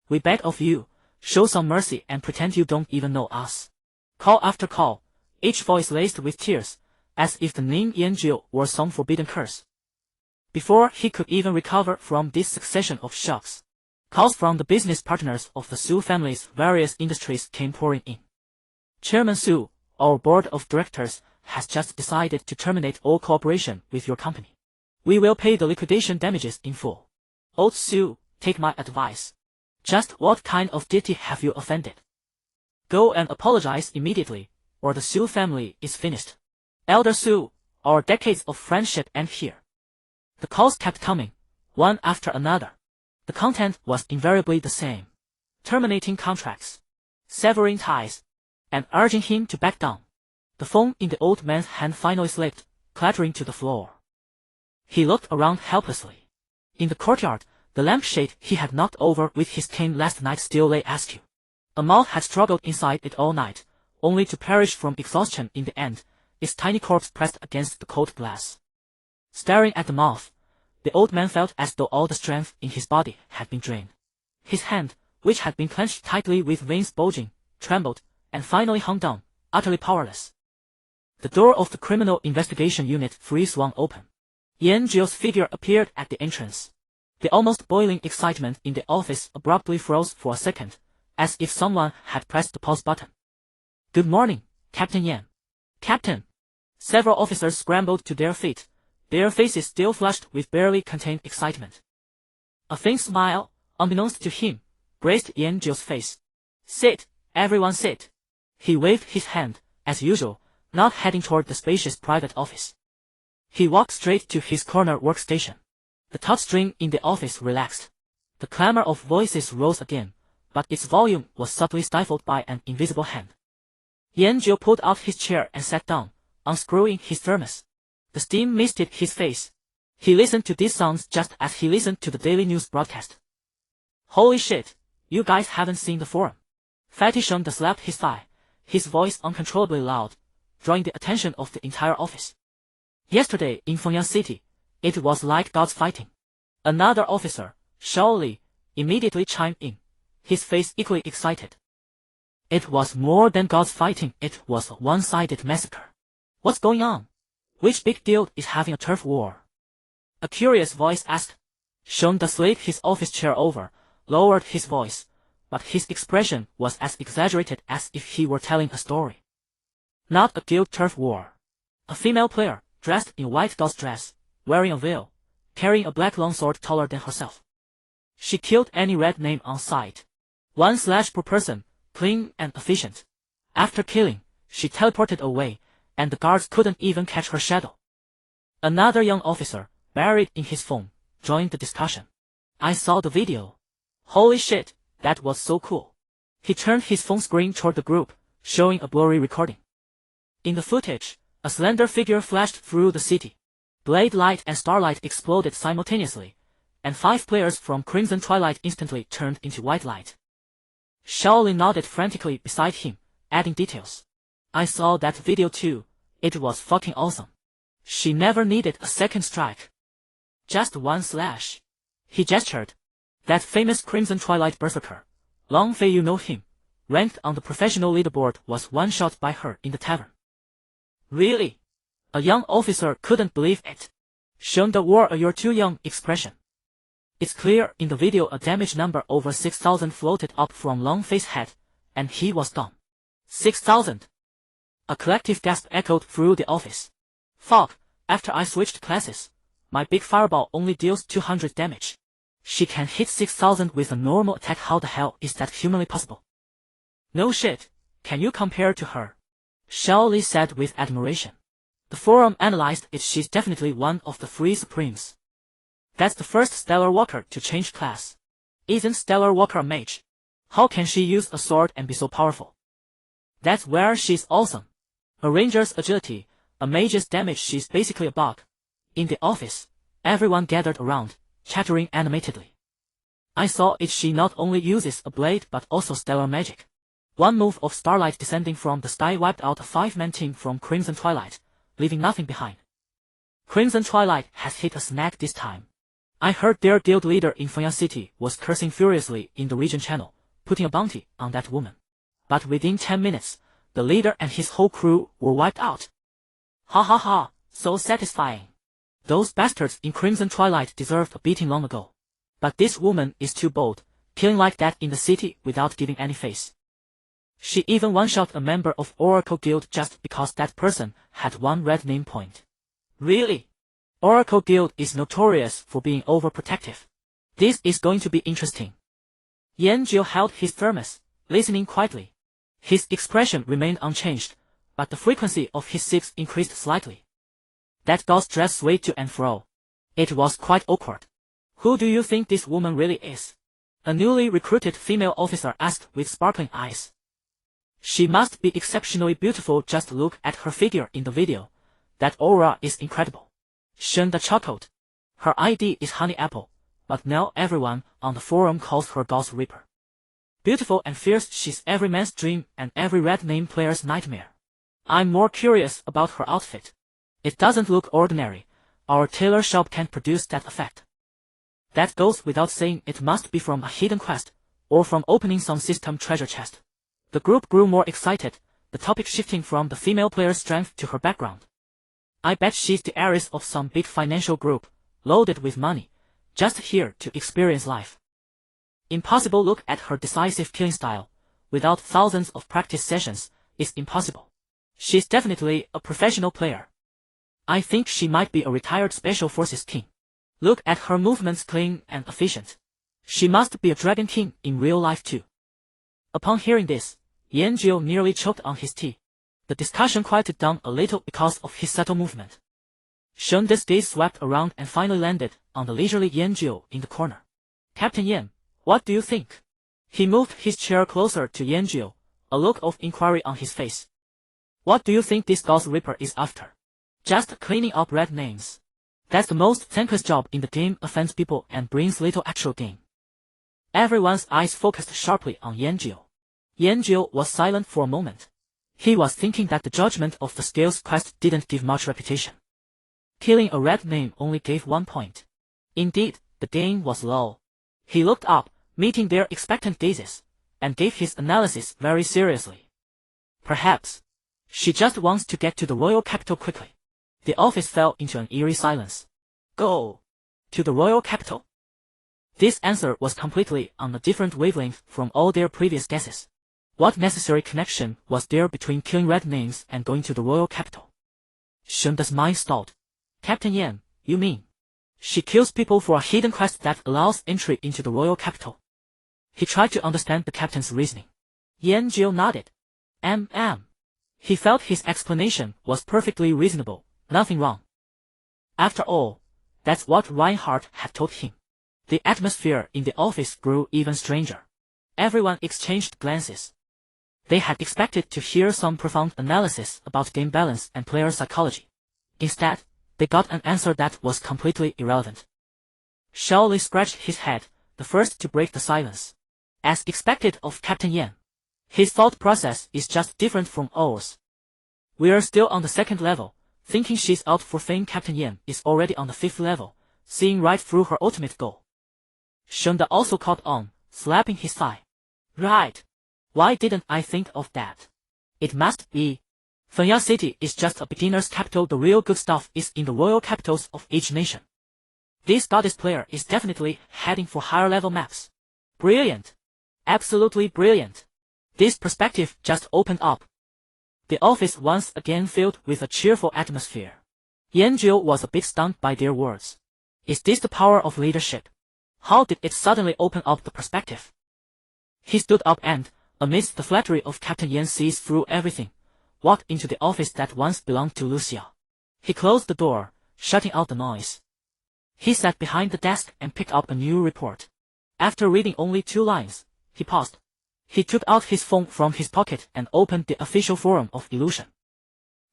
We beg of you, show some mercy and pretend you don't even know us. Call after call, each voice laced with tears, as if the name Yanjiu were some forbidden curse. Before he could even recover from this succession of shocks, calls from the business partners of the Su family's various industries came pouring in. Chairman Su, our board of directors, has just decided to terminate all cooperation with your company. We will pay the liquidation damages in full. Old Su, take my advice. Just what kind of deity have you offended? Go and apologize immediately, or the Su family is finished. Elder Su, our decades of friendship end here. The calls kept coming, one after another. The content was invariably the same. Terminating contracts, severing ties, and urging him to back down. The phone in the old man's hand finally slipped, clattering to the floor. He looked around helplessly. In the courtyard, the lampshade he had knocked over with his cane last night still lay askew. A moth had struggled inside it all night, only to perish from exhaustion in the end, its tiny corpse pressed against the cold glass. Staring at the moth, the old man felt as though all the strength in his body had been drained. His hand, which had been clenched tightly with veins bulging, trembled, and finally hung down, utterly powerless. The door of the criminal investigation unit free swung open. Yanjiu's figure appeared at the entrance. The almost boiling excitement in the office abruptly froze for a second, as if someone had pressed the pause button. Good morning, Captain Yan. Captain! Several officers scrambled to their feet, their faces still flushed with barely contained excitement. A faint smile, unbeknownst to him, graced Yanjiu's face. Sit, everyone sit. He waved his hand, as usual, not heading toward the spacious private office. He walked straight to his corner workstation. The touchstring in the office relaxed. The clamor of voices rose again, but its volume was subtly stifled by an invisible hand. Yanjiu pulled out his chair and sat down, unscrewing his thermos. The steam misted his face. He listened to these sounds just as he listened to the daily news broadcast. Holy shit, you guys haven't seen the forum. Fatty Sheng slapped his thigh, his voice uncontrollably loud, drawing the attention of the entire office. Yesterday in Fengyang City, it was like gods fighting. Another officer, Shao Li, immediately chimed in, his face equally excited. It was more than gods fighting, it was a one-sided massacre. What's going on? Which big deal is having a turf war? A curious voice asked. Sheng slid his office chair over, lowered his voice, but his expression was as exaggerated as if he were telling a story. Not a guild turf war. A female player, dressed in white gauze dress, wearing a veil, carrying a black longsword taller than herself. She killed any red name on sight. One slash per person, clean and efficient. After killing, she teleported away, and the guards couldn't even catch her shadow. Another young officer, buried in his phone, joined the discussion. I saw the video. Holy shit, that was so cool. He turned his phone screen toward the group, showing a blurry recording. In the footage, a slender figure flashed through the city. Blade light and starlight exploded simultaneously, and 5 players from Crimson Twilight instantly turned into white light. Shaolin nodded frantically beside him, adding details. I saw that video too, it was fucking awesome. She never needed a second strike. Just one slash. He gestured. That famous Crimson Twilight berserker, Long Fei, you know him, ranked on the professional leaderboard, was one-shot by her in the tavern. Really? A young officer couldn't believe it. Sheng wore a "you're too young" expression. It's clear in the video a damage number over 6,000 floated up from Long Fei's head, and he was gone. 6,000! A collective gasp echoed through the office. Fuck, after I switched classes, my big fireball only deals 200 damage. She can hit 6,000 with a normal attack. How the hell is that humanly possible? No shit, can you compare to her? Shao Li said with admiration. The forum analyzed it. She's definitely one of the 3 supremes. That's the first Stellar Walker to change class. Isn't Stellar Walker a mage? How can she use a sword and be so powerful? That's where she's awesome. A ranger's agility, a mage's damage. She's basically a bug. In the office, everyone gathered around, chattering animatedly. I saw it. She not only uses a blade but also stellar magic. One move of starlight descending from the sky wiped out a 5-man team from Crimson Twilight, leaving nothing behind. Crimson Twilight has hit a snag this time. I heard their guild leader in Fengyang City was cursing furiously in the region channel, putting a bounty on that woman. But within 10 minutes, the leader and his whole crew were wiped out. Ha ha ha, so satisfying. Those bastards in Crimson Twilight deserved a beating long ago. But this woman is too bold, killing like that in the city without giving any face. She even one-shot a member of Oracle Guild just because that person had one red name point. Really? Oracle Guild is notorious for being overprotective. This is going to be interesting. Yanjiu held his thermos, listening quietly. His expression remained unchanged, but the frequency of his sips increased slightly. That girl's dress swayed to and fro. It was quite awkward. Who do you think this woman really is? A newly recruited female officer asked with sparkling eyes. She must be exceptionally beautiful, just look at her figure in the video. That aura is incredible. Shunda chuckled. Her ID is Honey Apple, but now everyone on the forum calls her Ghost Reaper. Beautiful and fierce, she's every man's dream and every red name player's nightmare. I'm more curious about her outfit. It doesn't look ordinary. Our tailor shop can't produce that effect. That goes without saying, it must be from a hidden quest, or from opening some system treasure chest. The group grew more excited, the topic shifting from the female player's strength to her background. I bet she's the heiress of some big financial group, loaded with money, just here to experience life. Impossible. Look at her decisive killing style. Without thousands of practice sessions, it's impossible. She's definitely a professional player. I think she might be a retired Special Forces king. Look at her movements, clean and efficient. She must be a dragon king in real life too. Upon hearing this, Yanjiu nearly choked on his tea. The discussion quieted down a little because of his subtle movement. Shunda's gaze swept around and finally landed on the leisurely Yanjiu in the corner. Captain Yan, what do you think? He moved his chair closer to Yanjiu, a look of inquiry on his face. What do you think this Ghost Reaper is after? Just cleaning up red names. That's the most thankless job in the game, offends people and brings little actual gain. Everyone's eyes focused sharply on Yanjiu. Yanjiu was silent for a moment. He was thinking that the judgment of the Scales quest didn't give much reputation. Killing a red name only gave 1 point. Indeed, the gain was low. He looked up, meeting their expectant gazes, and gave his analysis very seriously. Perhaps she just wants to get to the royal capital quickly. The office fell into an eerie silence. Go to the royal capital? This answer was completely on a different wavelength from all their previous guesses. What necessary connection was there between killing red names and going to the royal capital? Shunda's mind stalled. Captain Yan, you mean she kills people for a hidden quest that allows entry into the royal capital? He tried to understand the captain's reasoning. Yanjiu nodded. He felt his explanation was perfectly reasonable, nothing wrong. After all, that's what Reinhardt had told him. The atmosphere in the office grew even stranger. Everyone exchanged glances. They had expected to hear some profound analysis about game balance and player psychology. Instead, they got an answer that was completely irrelevant. Shaoli scratched his head, the first to break the silence. As expected of Captain Yan, his thought process is just different from ours. We're still on the 2nd level, thinking she's out for fame. Captain Yan is already on the 5th level, seeing right through her ultimate goal. Shunda also caught on, slapping his thigh. Right. Why didn't I think of that? It must be. Fenya City is just a beginner's capital. The real good stuff is in the royal capitals of each nation. This goddess player is definitely heading for higher level maps. Brilliant. Absolutely brilliant. This perspective just opened up. The office once again filled with a cheerful atmosphere. Yanjiu was a bit stunned by their words. Is this the power of leadership? How did it suddenly open up the perspective? He stood up and, amidst the flattery of Captain Yan, sees through everything, walked into the office that once belonged to Lucia. He closed the door, shutting out the noise. He sat behind the desk and picked up a new report. After reading only 2 lines, he paused. He took out his phone from his pocket and opened the official forum of Illusion.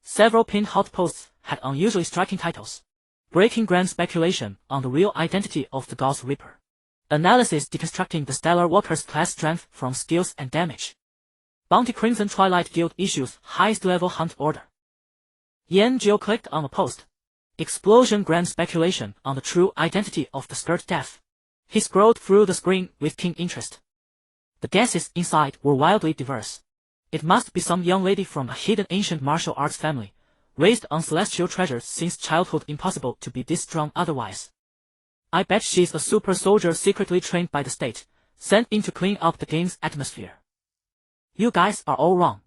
Several pinned hot posts had unusually striking titles. Breaking grand speculation on the real identity of the Ghost Reaper. Analysis deconstructing the Stellar Walker's class strength from skills and damage. Bounty Crimson Twilight Guild issues highest level hunt order. Yanjiu clicked on a post. Explosion grand speculation on the true identity of the Skirt Death. He scrolled through the screen with keen interest. The guesses inside were wildly diverse. It must be some young lady from a hidden ancient martial arts family, raised on celestial treasures since childhood, impossible to be this strong otherwise. I bet she's a super soldier secretly trained by the state, sent in to clean up the game's atmosphere. You guys are all wrong.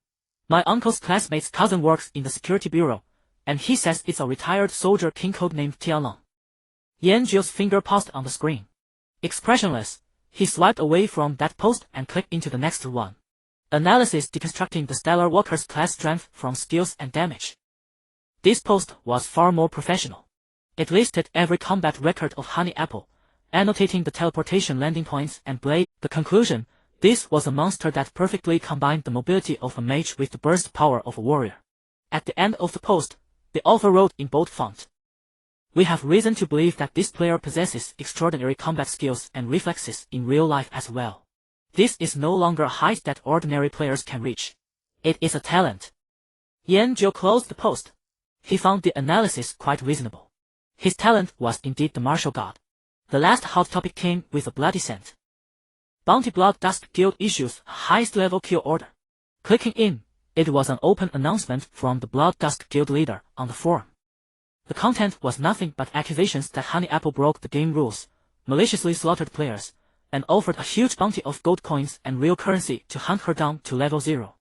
My uncle's classmate's cousin works in the security bureau, and he says it's a retired soldier king code named Tianlong. Yanjio's finger paused on the screen. Expressionless, he swiped away from that post and clicked into the next one. Analysis deconstructing the Stellar Walker's class strength from skills and damage. This post was far more professional. It listed every combat record of Honey Apple, annotating the teleportation landing points and blade. The conclusion: this was a monster that perfectly combined the mobility of a mage with the burst power of a warrior. At the end of the post, the author wrote in bold font, "We have reason to believe that this player possesses extraordinary combat skills and reflexes in real life as well. This is no longer a height that ordinary players can reach. It is a talent." Yanjio closed the post. He found the analysis quite reasonable. His talent was indeed the martial god. The last hot topic came with a bloody scent. Bounty Blood Dust Guild issues highest level kill order. Clicking in, it was an open announcement from the Blood Dust Guild leader on the forum. The content was nothing but accusations that Honey Apple broke the game rules, maliciously slaughtered players, and offered a huge bounty of gold coins and real currency to hunt her down to level 0.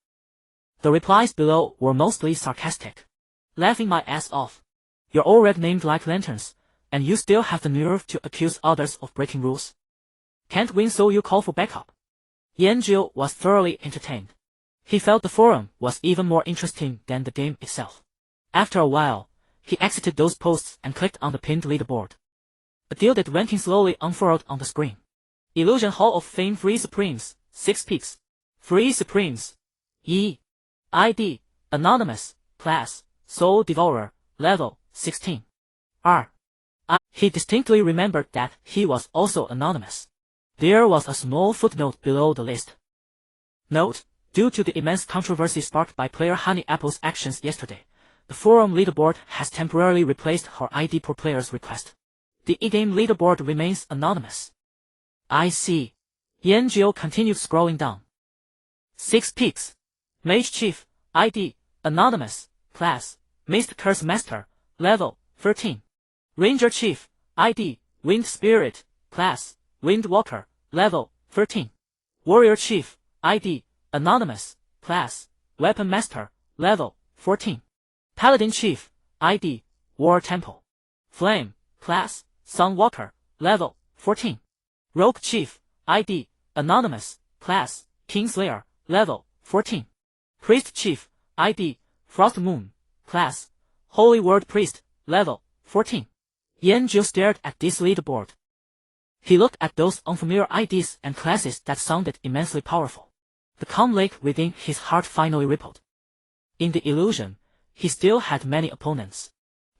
The replies below were mostly sarcastic. Laughing my ass off. You're all red named like lanterns, and you still have the nerve to accuse others of breaking rules? Can't win, so you call for backup. Yanjio was thoroughly entertained. He felt the forum was even more interesting than the game itself. After a while, he exited those posts and clicked on the pinned leaderboard. A gilded ranking slowly unfurled on the screen. Illusion Hall of Fame Free Supremes, 6 peaks. Free Supremes. E. ID, Anonymous, Class, Soul Devourer, Level, 16. R. He distinctly remembered that he was also anonymous. There was a small footnote below the list. Note: due to the immense controversy sparked by player Honey Apple's actions yesterday, the forum leaderboard has temporarily replaced her ID per player's request. The e-game leaderboard remains anonymous. I see. Yanjio continued scrolling down. 6 peaks. Mage Chief, ID, Anonymous, Class, Mist Curse Master, Level, 13. Ranger Chief, ID, Wind Spirit, Class, Wind Walker, Level, 13. Warrior Chief, ID, Anonymous, Class, Weapon Master, Level, 14. Paladin Chief, ID, War Temple. Flame, Class, Sunwalker, Level, 14. Rogue Chief, ID, Anonymous, Class, Kingslayer, Level, 14. Priest Chief, ID, Frost Moon, Class, Holy Word Priest, Level, 14. Yanjio stared at this leaderboard. He looked at those unfamiliar IDs and classes that sounded immensely powerful. The calm lake within his heart finally rippled. In the illusion, he still had many opponents.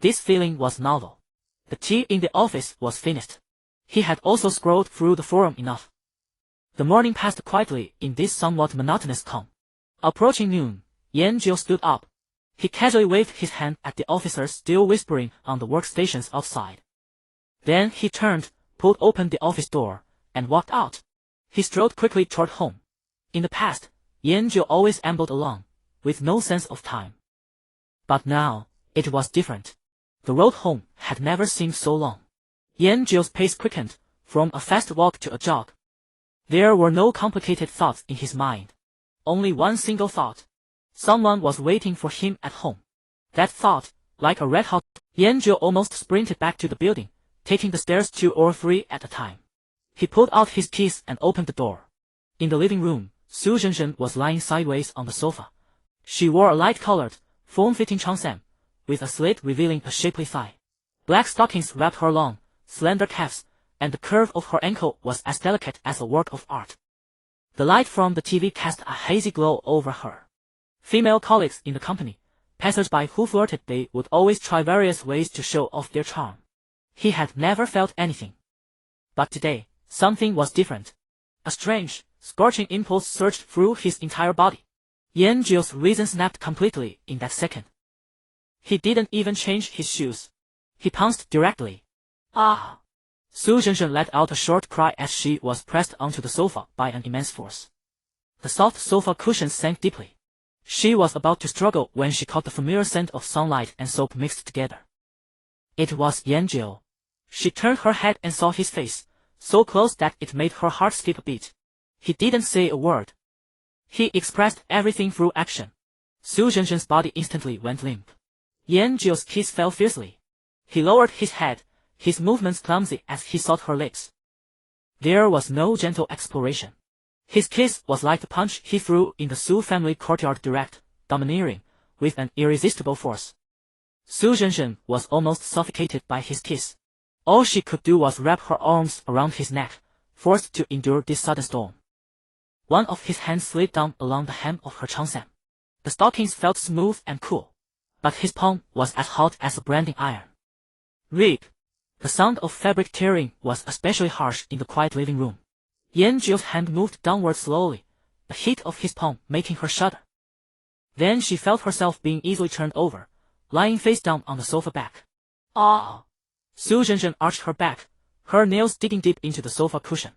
This feeling was novel. The tea in the office was finished. He had also scrolled through the forum enough. The morning passed quietly in this somewhat monotonous calm. Approaching noon, Yanjio stood up. He casually waved his hand at the officers still whispering on the workstations outside. Then he turned, pulled open the office door, and walked out. He strode quickly toward home. In the past, Yanjio always ambled along, with no sense of time. But now, it was different. The road home had never seemed so long. Yanjio's pace quickened, from a fast walk to a jog. There were no complicated thoughts in his mind. Only one single thought. Someone was waiting for him at home. That thought, like a red-hot, Yanjio almost sprinted back to the building, taking the stairs 2 or 3 at a time. He pulled out his keys and opened the door. In the living room, Su Zhenzhen was lying sideways on the sofa. She wore a light-colored, form-fitting cheongsam, with a slit revealing a shapely thigh. Black stockings wrapped her long, slender calves, and the curve of her ankle was as delicate as a work of art. The light from the TV cast a hazy glow over her. Female colleagues in the company, passers-by who flirted, they would always try various ways to show off their charm. He had never felt anything. But today, something was different. A strange, scorching impulse surged through his entire body. Yanjio's reason snapped completely in that second. He didn't even change his shoes. He pounced directly. Ah! Su Zhenzhen let out a short cry as she was pressed onto the sofa by an immense force. The soft sofa cushions sank deeply. She was about to struggle when she caught the familiar scent of sunlight and soap mixed together. It was Yanjiu. She turned her head and saw his face, so close that it made her heart skip a beat. He didn't say a word. He expressed everything through action. Su Zhenzhen's body instantly went limp. Yanjiu's kiss fell fiercely. He lowered his head, his movements clumsy as he sought her lips. There was no gentle exploration. His kiss was like the punch he threw in the Su family courtyard, direct, domineering, with an irresistible force. Su Zhenzhen was almost suffocated by his kiss. All she could do was wrap her arms around his neck, forced to endure this sudden storm. One of his hands slid down along the hem of her cheongsam. The stockings felt smooth and cool, but his palm was as hot as a branding iron. Rip! The sound of fabric tearing was especially harsh in the quiet living room. Yanjiu's hand moved downward slowly, the heat of his palm making her shudder. Then she felt herself being easily turned over, lying face down on the sofa back. Ah! Su Zhenzhen arched her back, her nails digging deep into the sofa cushion.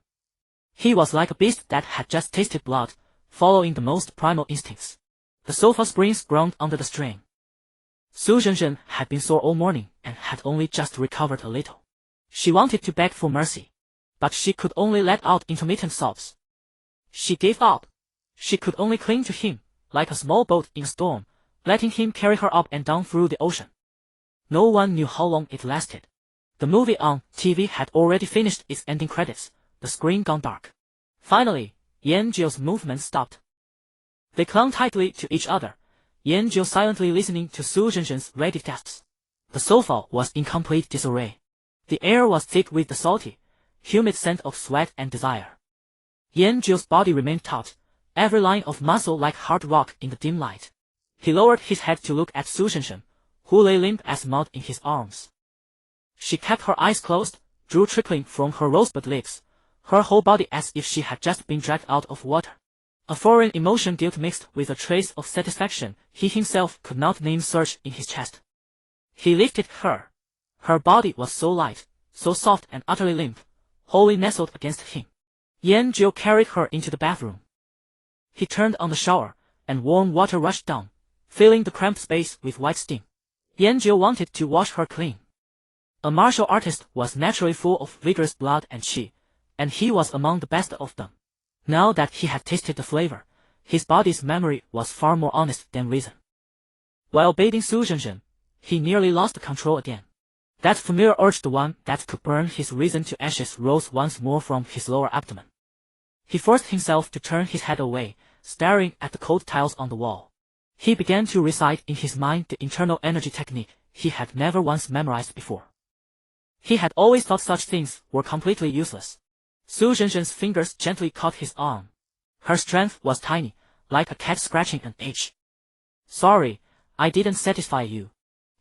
He was like a beast that had just tasted blood, following the most primal instincts. The sofa springs groaned under the strain. Su Zhenzhen had been sore all morning and had only just recovered a little. She wanted to beg for mercy, but she could only let out intermittent sobs. She gave up. She could only cling to him, like a small boat in a storm, letting him carry her up and down through the ocean. No one knew how long it lasted. The movie on TV had already finished its ending credits, the screen gone dark. Finally, Yanjiu's movements stopped. They clung tightly to each other, Yanjiu silently listening to Su Zhenzhen's ready gasps. The sofa was in complete disarray. The air was thick with the salty, humid scent of sweat and desire. Yanjiu's body remained taut, every line of muscle like hard rock in the dim light. He lowered his head to look at Su Zhenzhen, who lay limp as mud in his arms. She kept her eyes closed, dew trickling from her rosebud lips, her whole body as if she had just been dragged out of water. A foreign emotion, guilt mixed with a trace of satisfaction he himself could not name, surged in his chest. He lifted her. Her body was so light, so soft and utterly limp, wholly nestled against him. Yanjiu carried her into the bathroom. He turned on the shower, and warm water rushed down, filling the cramped space with white steam. Yanjiu wanted to wash her clean. A martial artist was naturally full of vigorous blood and qi, and he was among the best of them. Now that he had tasted the flavor, his body's memory was far more honest than reason. While bathing Su Zhenzhen, he nearly lost control again. That familiar urge, the one that could burn his reason to ashes, rose once more from his lower abdomen. He forced himself to turn his head away, staring at the cold tiles on the wall. He began to recite in his mind the internal energy technique he had never once memorized before. He had always thought such things were completely useless. Su Zhenzhen's fingers gently caught his arm. Her strength was tiny, like a cat scratching an itch. Sorry, I didn't satisfy you.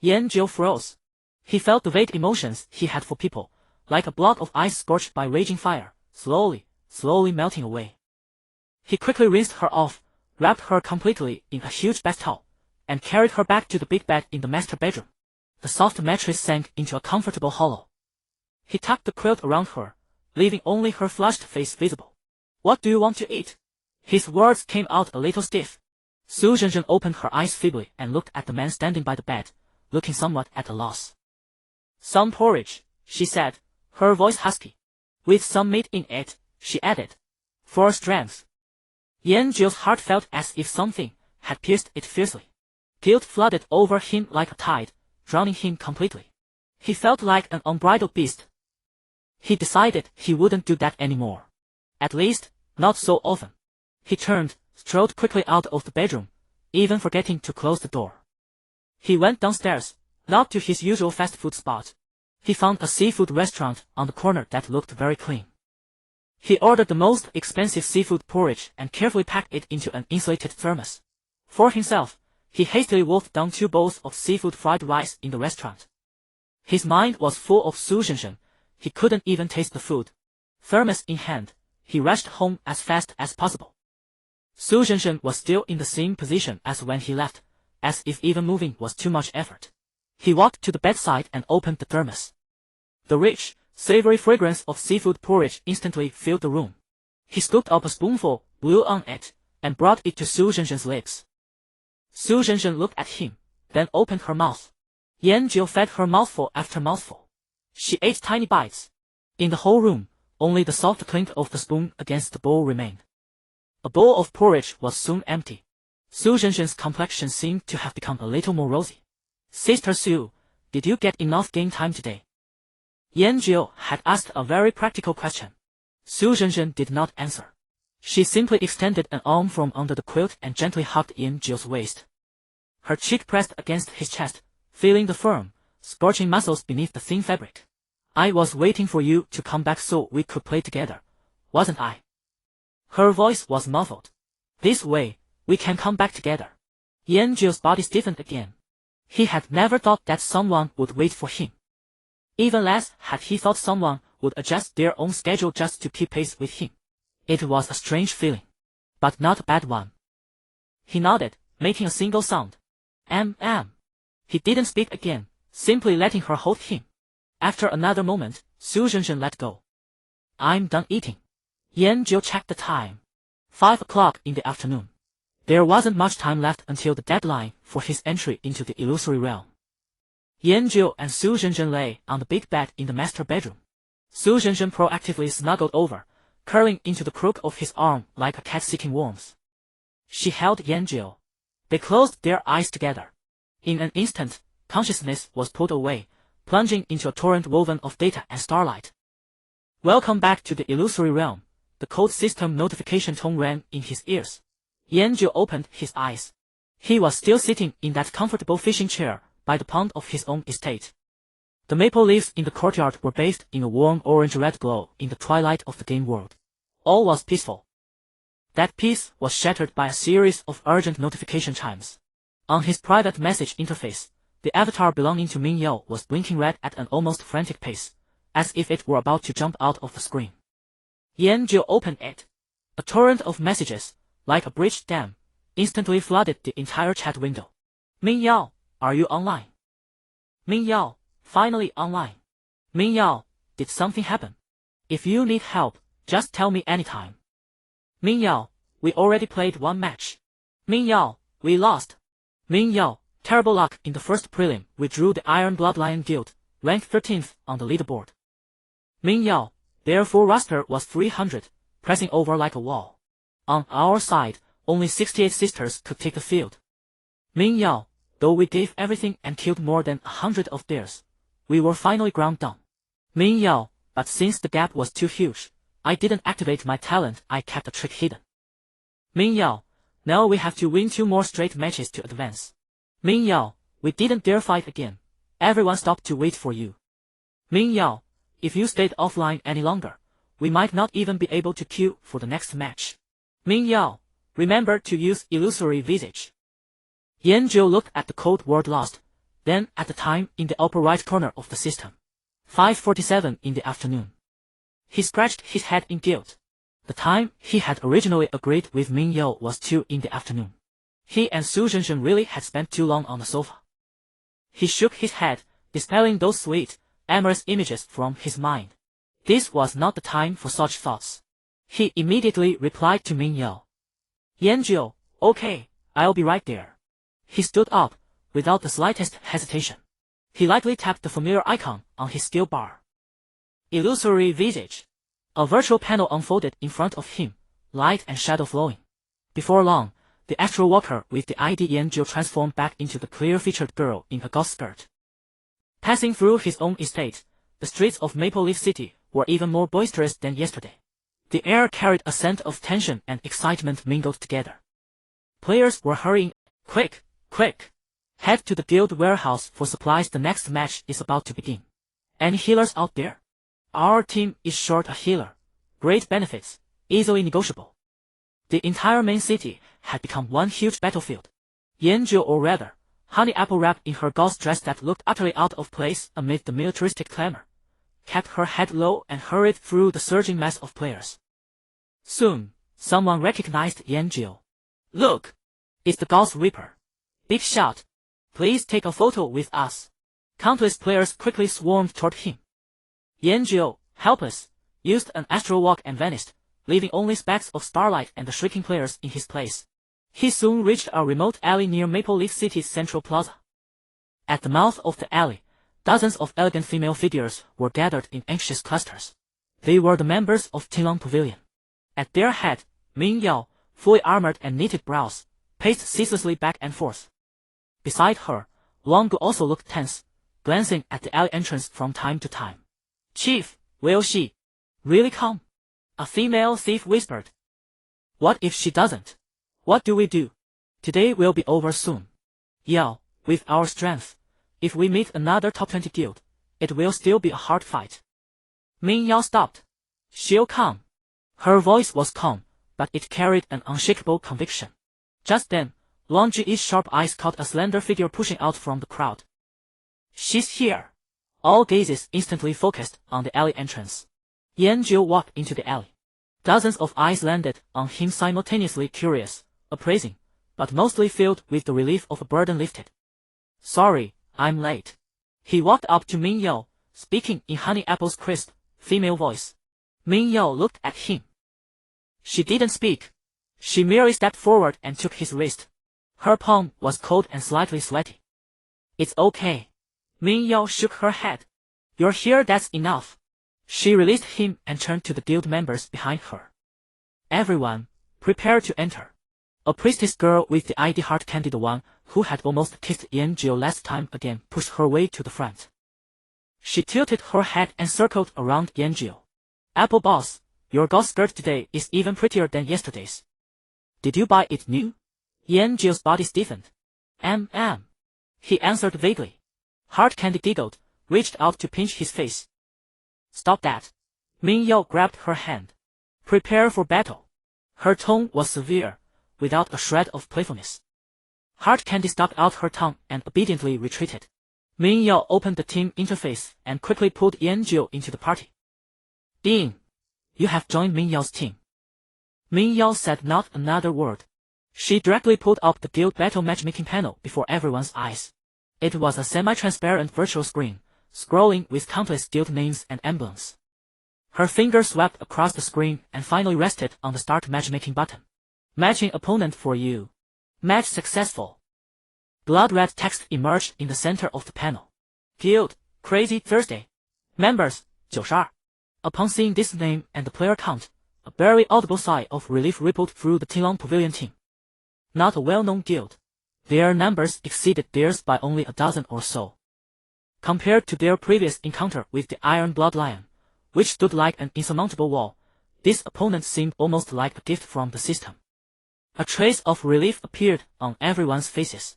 Yanjiu froze. He felt the vague emotions he had for people, like a block of ice scorched by raging fire, slowly melting away. He quickly rinsed her off, wrapped her completely in a huge bath towel, and carried her back to the big bed in the master bedroom. The soft mattress sank into a comfortable hollow. He tucked the quilt around her, leaving only her flushed face visible. What do you want to eat? His words came out a little stiff. Su Zhenzhen opened her eyes feebly and looked at the man standing by the bed, looking somewhat at a loss. Some porridge, she said, her voice husky. With some meat in it, she added. For strength. Yanjiu's heart felt as if something had pierced it fiercely. Guilt flooded over him like a tide, drowning him completely. He felt like an unbridled beast. He decided he wouldn't do that anymore. At least, not so often. He turned, strode quickly out of the bedroom, even forgetting to close the door. He went downstairs, not to his usual fast food spot. He found a seafood restaurant on the corner that looked very clean. He ordered the most expensive seafood porridge and carefully packed it into an insulated thermos. For himself, he hastily wolfed down 2 bowls of seafood fried rice in the restaurant. His mind was full of Su Zhenzhen. He couldn't even taste the food. Thermos in hand, he rushed home as fast as possible. Su Zhenzhen was still in the same position as when he left, as if even moving was too much effort. He walked to the bedside and opened the thermos. The rich, savory fragrance of seafood porridge instantly filled the room. He scooped up a spoonful, blew on it, and brought it to Su Zhenzhen's lips. Su Zhenzhen looked at him, then opened her mouth. Yan Jiu fed her mouthful after mouthful. She ate tiny bites. In the whole room, only the soft clink of the spoon against the bowl remained. A bowl of porridge was soon empty. Su Zhenzhen's complexion seemed to have become a little more rosy. Sister Su, did you get enough game time today? Yan Jiu had asked a very practical question. Su Zhenzhen did not answer. She simply extended an arm from under the quilt and gently hugged Yan Jiu's waist. Her cheek pressed against his chest, feeling the firm, scorching muscles beneath the thin fabric. I was waiting for you to come back so we could play together, wasn't I? Her voice was muffled. This way, we can come back together. Yan Jiu's body stiffened again. He had never thought that someone would wait for him. Even less had he thought someone would adjust their own schedule just to keep pace with him. It was a strange feeling, but not a bad one. He nodded, making a single sound. He didn't speak again, simply letting her hold him. After another moment, Su Zhenzhen let go. I'm done eating. Yan Jiu checked the time. 5 o'clock in the afternoon. There wasn't much time left until the deadline for his entry into the illusory realm. Yan Jiu and Su Zhenzhen lay on the big bed in the master bedroom. Su Zhenzhen proactively snuggled over, curling into the crook of his arm like a cat seeking warmth. She held Yan Jiu. They closed their eyes together. In an instant, consciousness was pulled away, plunging into a torrent woven of data and starlight. Welcome back to the illusory realm, the code system notification tone rang in his ears. Yan Jiu opened his eyes. He was still sitting in that comfortable fishing chair by the pond of his own estate. The maple leaves in the courtyard were bathed in a warm orange-red glow in the twilight of the game world. All was peaceful. That peace was shattered by a series of urgent notification chimes. On his private message interface, the avatar belonging to Ming Yao was blinking red at an almost frantic pace, as if it were about to jump out of the screen. Yan Jiu opened it. A torrent of messages, like a breached dam, instantly flooded the entire chat window. Ming Yao, are you online? Ming Yao, finally online. Ming Yao, did something happen? If you need help, just tell me anytime. Ming Yao, we already played one match. Ming Yao, we lost. Ming Yao, terrible luck in the first prelim, we drew the Iron Bloodlion Guild, ranked 13th on the leaderboard. Ming Yao, their full roster was 300, pressing over like a wall. On our side, only 68 sisters could take the field. Ming Yao, though we gave everything and killed more than 100 of theirs, we were finally ground down. Ming Yao, but since the gap was too huge, I didn't activate my talent, I kept a trick hidden. Ming Yao, now we have to win 2 more straight matches to advance. Ming Yao, we didn't dare fight again. Everyone stopped to wait for you. Ming Yao, if you stayed offline any longer, we might not even be able to queue for the next match. Ming Yao, remember to use illusory visage. Yan Jiu looked at the code word lost, then at the time in the upper right corner of the system. 5:47 in the afternoon. He scratched his head in guilt. The time he had originally agreed with Ming Yao was 2 in the afternoon. He and Su Zhenzhen really had spent too long on the sofa. He shook his head, dispelling those sweet, amorous images from his mind. This was not the time for such thoughts. He immediately replied to Ming Yao. Yan Jiu, okay, I'll be right there. He stood up, without the slightest hesitation. He lightly tapped the familiar icon on his skill bar. Illusory visage. A virtual panel unfolded in front of him, light and shadow flowing. Before long, the astral walker with the ID Yan Jiu transformed back into the clear-featured girl in a goth skirt. Passing through his own estate, the streets of Maple Leaf City were even more boisterous than yesterday. The air carried a scent of tension and excitement mingled together. Players were hurrying. Quick, quick! Head to the guild warehouse for supplies, the next match is about to begin. Any healers out there? Our team is short a healer. Great benefits, easily negotiable. The entire main city had become one huge battlefield. Yan Jiu, or rather, Honey Apple, wrapped in her gauze dress that looked utterly out of place amid the militaristic clamor, kept her head low and hurried through the surging mass of players. Soon, someone recognized Yan Jiu. Look! It's the Gauze Reaper. Big shot! Please take a photo with us. Countless players quickly swarmed toward him. Yan Jiu, helpless, used an astral walk and vanished, leaving only specks of starlight and the shrieking players in his place. He soon reached a remote alley near Maple Leaf City's Central Plaza. At the mouth of the alley, dozens of elegant female figures were gathered in anxious clusters. They were the members of Tinlong Pavilion. At their head, Ming Yao, fully armored and knitted brows, paced ceaselessly back and forth. Beside her, Long Gu also looked tense, glancing at the alley entrance from time to time. "Chief, will she really come?" a female thief whispered. "What if she doesn't? What do we do? Today will be over soon. Yao, with our strength, if we meet another top 20 guild, it will still be a hard fight." Ming Yao stopped. "She'll come." Her voice was calm, but it carried an unshakable conviction. Just then, Long Ji's sharp eyes caught a slender figure pushing out from the crowd. "She's here." All gazes instantly focused on the alley entrance. Yanjiu walked into the alley. Dozens of eyes landed on him, simultaneously curious, appraising, but mostly filled with the relief of a burden lifted. "Sorry, I'm late." He walked up to Ming Yao, speaking in Honey Apple's crisp, female voice. Ming Yao looked at him. She didn't speak. She merely stepped forward and took his wrist. Her palm was cold and slightly sweaty. "It's okay." Ming Yao shook her head. "You're here, that's enough." She released him and turned to the guild members behind her. "Everyone, prepare to enter." A priestess girl with the ID heart candy, the one who had almost kissed Yanjiu last time, again pushed her way to the front. She tilted her head and circled around Yanjiu. "Apple boss, your goth skirt today is even prettier than yesterday's. Did you buy it new?" Yanjiu's body stiffened. He answered vaguely. Heart candy giggled, reached out to pinch his face. "Stop that." Ming Yao grabbed her hand. "Prepare for battle." Her tone was severe, without a shred of playfulness. Heart candy stuck out her tongue and obediently retreated. Ming Yao opened the team interface and quickly pulled Yanjiu into the party. "Ding! You have joined Ming Yao's team." Ming Yao said not another word. She directly pulled up the guild battle matchmaking panel before everyone's eyes. It was a semi-transparent virtual screen, scrolling with countless guild names and emblems. Her finger swept across the screen and finally rested on the start matchmaking button. "Matching opponent for you. Match successful." Blood red text emerged in the center of the panel. "Guild, Crazy Thursday. Members, 92." Upon seeing this name and the player count, a barely audible sigh of relief rippled through the Tinlong Pavilion team. Not a well-known guild. Their numbers exceeded theirs by only a dozen or so. Compared to their previous encounter with the Iron Blood Lion, which stood like an insurmountable wall, this opponent seemed almost like a gift from the system. A trace of relief appeared on everyone's faces.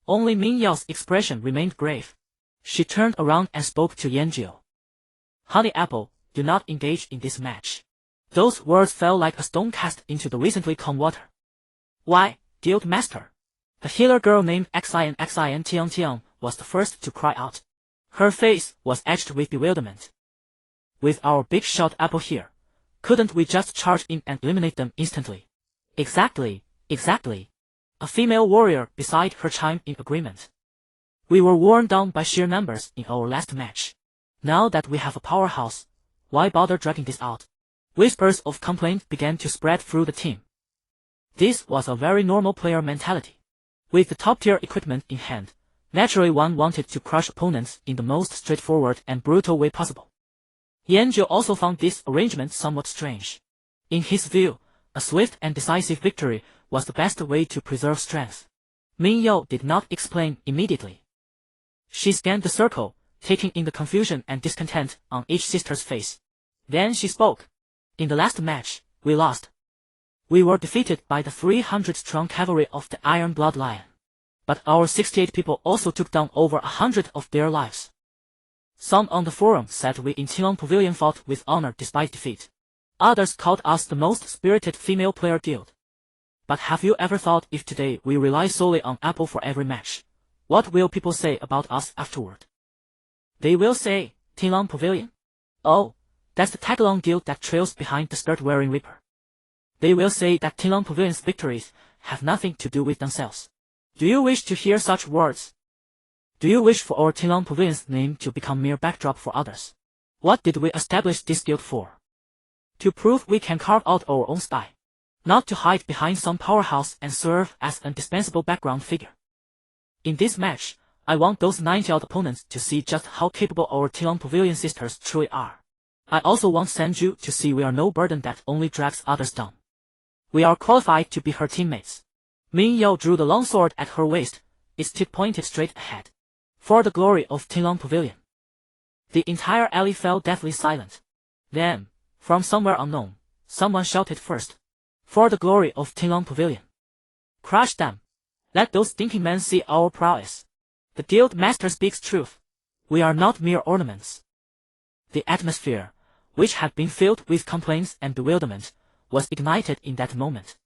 Only Ming Yao's expression remained grave. She turned around and spoke to Yanjiu. "Honey Apple, do not engage in this match." Those words fell like a stone cast into the recently calm water. "Why, Guild Master?" The healer girl named Xin Tiang Tiang was the first to cry out. Her face was etched with bewilderment. "With our big shot Apple here, couldn't we just charge in and eliminate them instantly?" Exactly. A female warrior beside her chimed in agreement. "We were worn down by sheer numbers in our last match. Now that we have a powerhouse, why bother dragging this out?" Whispers of complaint began to spread through the team. This was a very normal player mentality. With the top-tier equipment in hand, naturally one wanted to crush opponents in the most straightforward and brutal way possible. Yanjiu also found this arrangement somewhat strange. In his view, a swift and decisive victory was the best way to preserve strength. Ming Yao did not explain immediately. She scanned the circle, taking in the confusion and discontent on each sister's face. Then she spoke. "In the last match, we lost. We were defeated by the 300-strong cavalry of the Iron Blood Lion. But our 68 people also took down over 100 of their lives. Some on the forum said we in Tinlong Pavilion fought with honor despite defeat. Others called us the most spirited female player guild. But have you ever thought, if today we rely solely on Apple for every match, what will people say about us afterward? They will say, Tinlong Pavilion? Oh, that's the tagalong guild that trails behind the skirt-wearing Reaper. They will say that Tinlong Pavilion's victories have nothing to do with themselves. Do you wish to hear such words? Do you wish for our Tinlong Pavilion's name to become mere backdrop for others? What did we establish this guild for? To prove we can carve out our own style. not to hide behind some powerhouse and serve as an indispensable background figure. In this match, I want those 90-odd opponents to see just how capable our Tilong Pavilion sisters truly are. I also want Sanju to see we are no burden that only drags others down. We are qualified to be her teammates. Min Yao drew the longsword at her waist, its tip pointed straight ahead. For the glory of Tilong Pavilion. The entire alley fell deathly silent. Then, from somewhere unknown, someone shouted first. For the glory of Tilong Pavilion. Crush them. Let those stinking men see our prowess. The guild master speaks truth. We are not mere ornaments. The atmosphere, which had been filled with complaints and bewilderment, was ignited in that moment.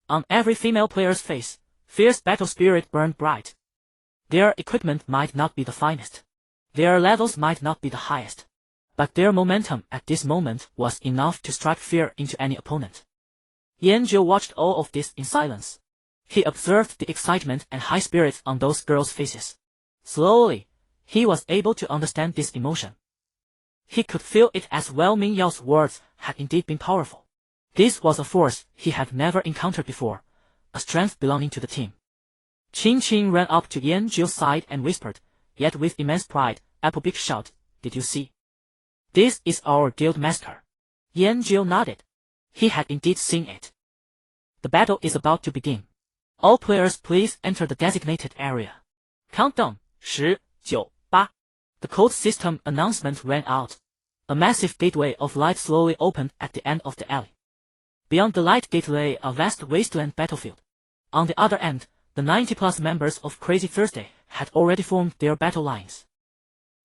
On every female player's face, fierce battle spirit burned bright. Their equipment might not be the finest. Their levels might not be the highest. But their momentum at this moment was enough to strike fear into any opponent. Yanzhou watched all of this in silence. He observed the excitement and high spirits on those girls' faces. Slowly, he was able to understand this emotion. He could feel it as well. Min Yao's words had indeed been powerful. This was a force he had never encountered before, a strength belonging to the team. Qin Qin ran up to Yanzhou's side and whispered, yet with immense pride, "Applebig shout, did you see? This is our guild master." Yanzhou nodded. He had indeed seen it. The battle is about to begin. All players please enter the designated area. Countdown, 10, 9, 8. The code system announcement rang out. A massive gateway of light slowly opened at the end of the alley. Beyond the light gate lay a vast wasteland battlefield. On the other end, the 90-plus members of Crazy Thursday had already formed their battle lines.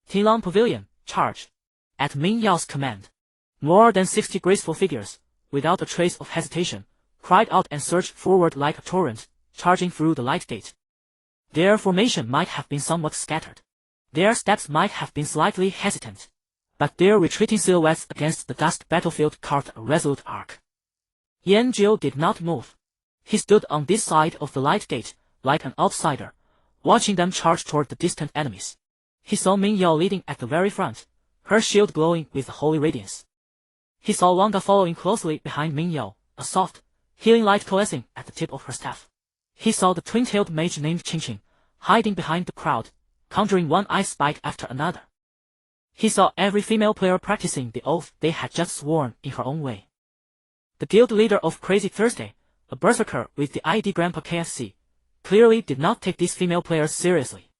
Tilong Pavilion, charge! At Min Yao's command. More than 60 graceful figures, without a trace of hesitation, cried out and surged forward like a torrent, charging through the light gate. Their formation might have been somewhat scattered. Their steps might have been slightly hesitant. But their retreating silhouettes against the dust battlefield carved a resolute arc. Yanzhou did not move. He stood on this side of the light gate, like an outsider, watching them charge toward the distant enemies. He saw Min Yao leading at the very front, her shield glowing with the holy radiance. He saw Wanga following closely behind Min Yao, a soft, healing light coalescing at the tip of her staff. He saw the twin-tailed mage named Qin Qin, hiding behind the crowd, conjuring one ice spike after another. He saw every female player practicing the oath they had just sworn in her own way. The guild leader of Crazy Thursday, a berserker with the ID Grandpa KFC, clearly did not take these female players seriously.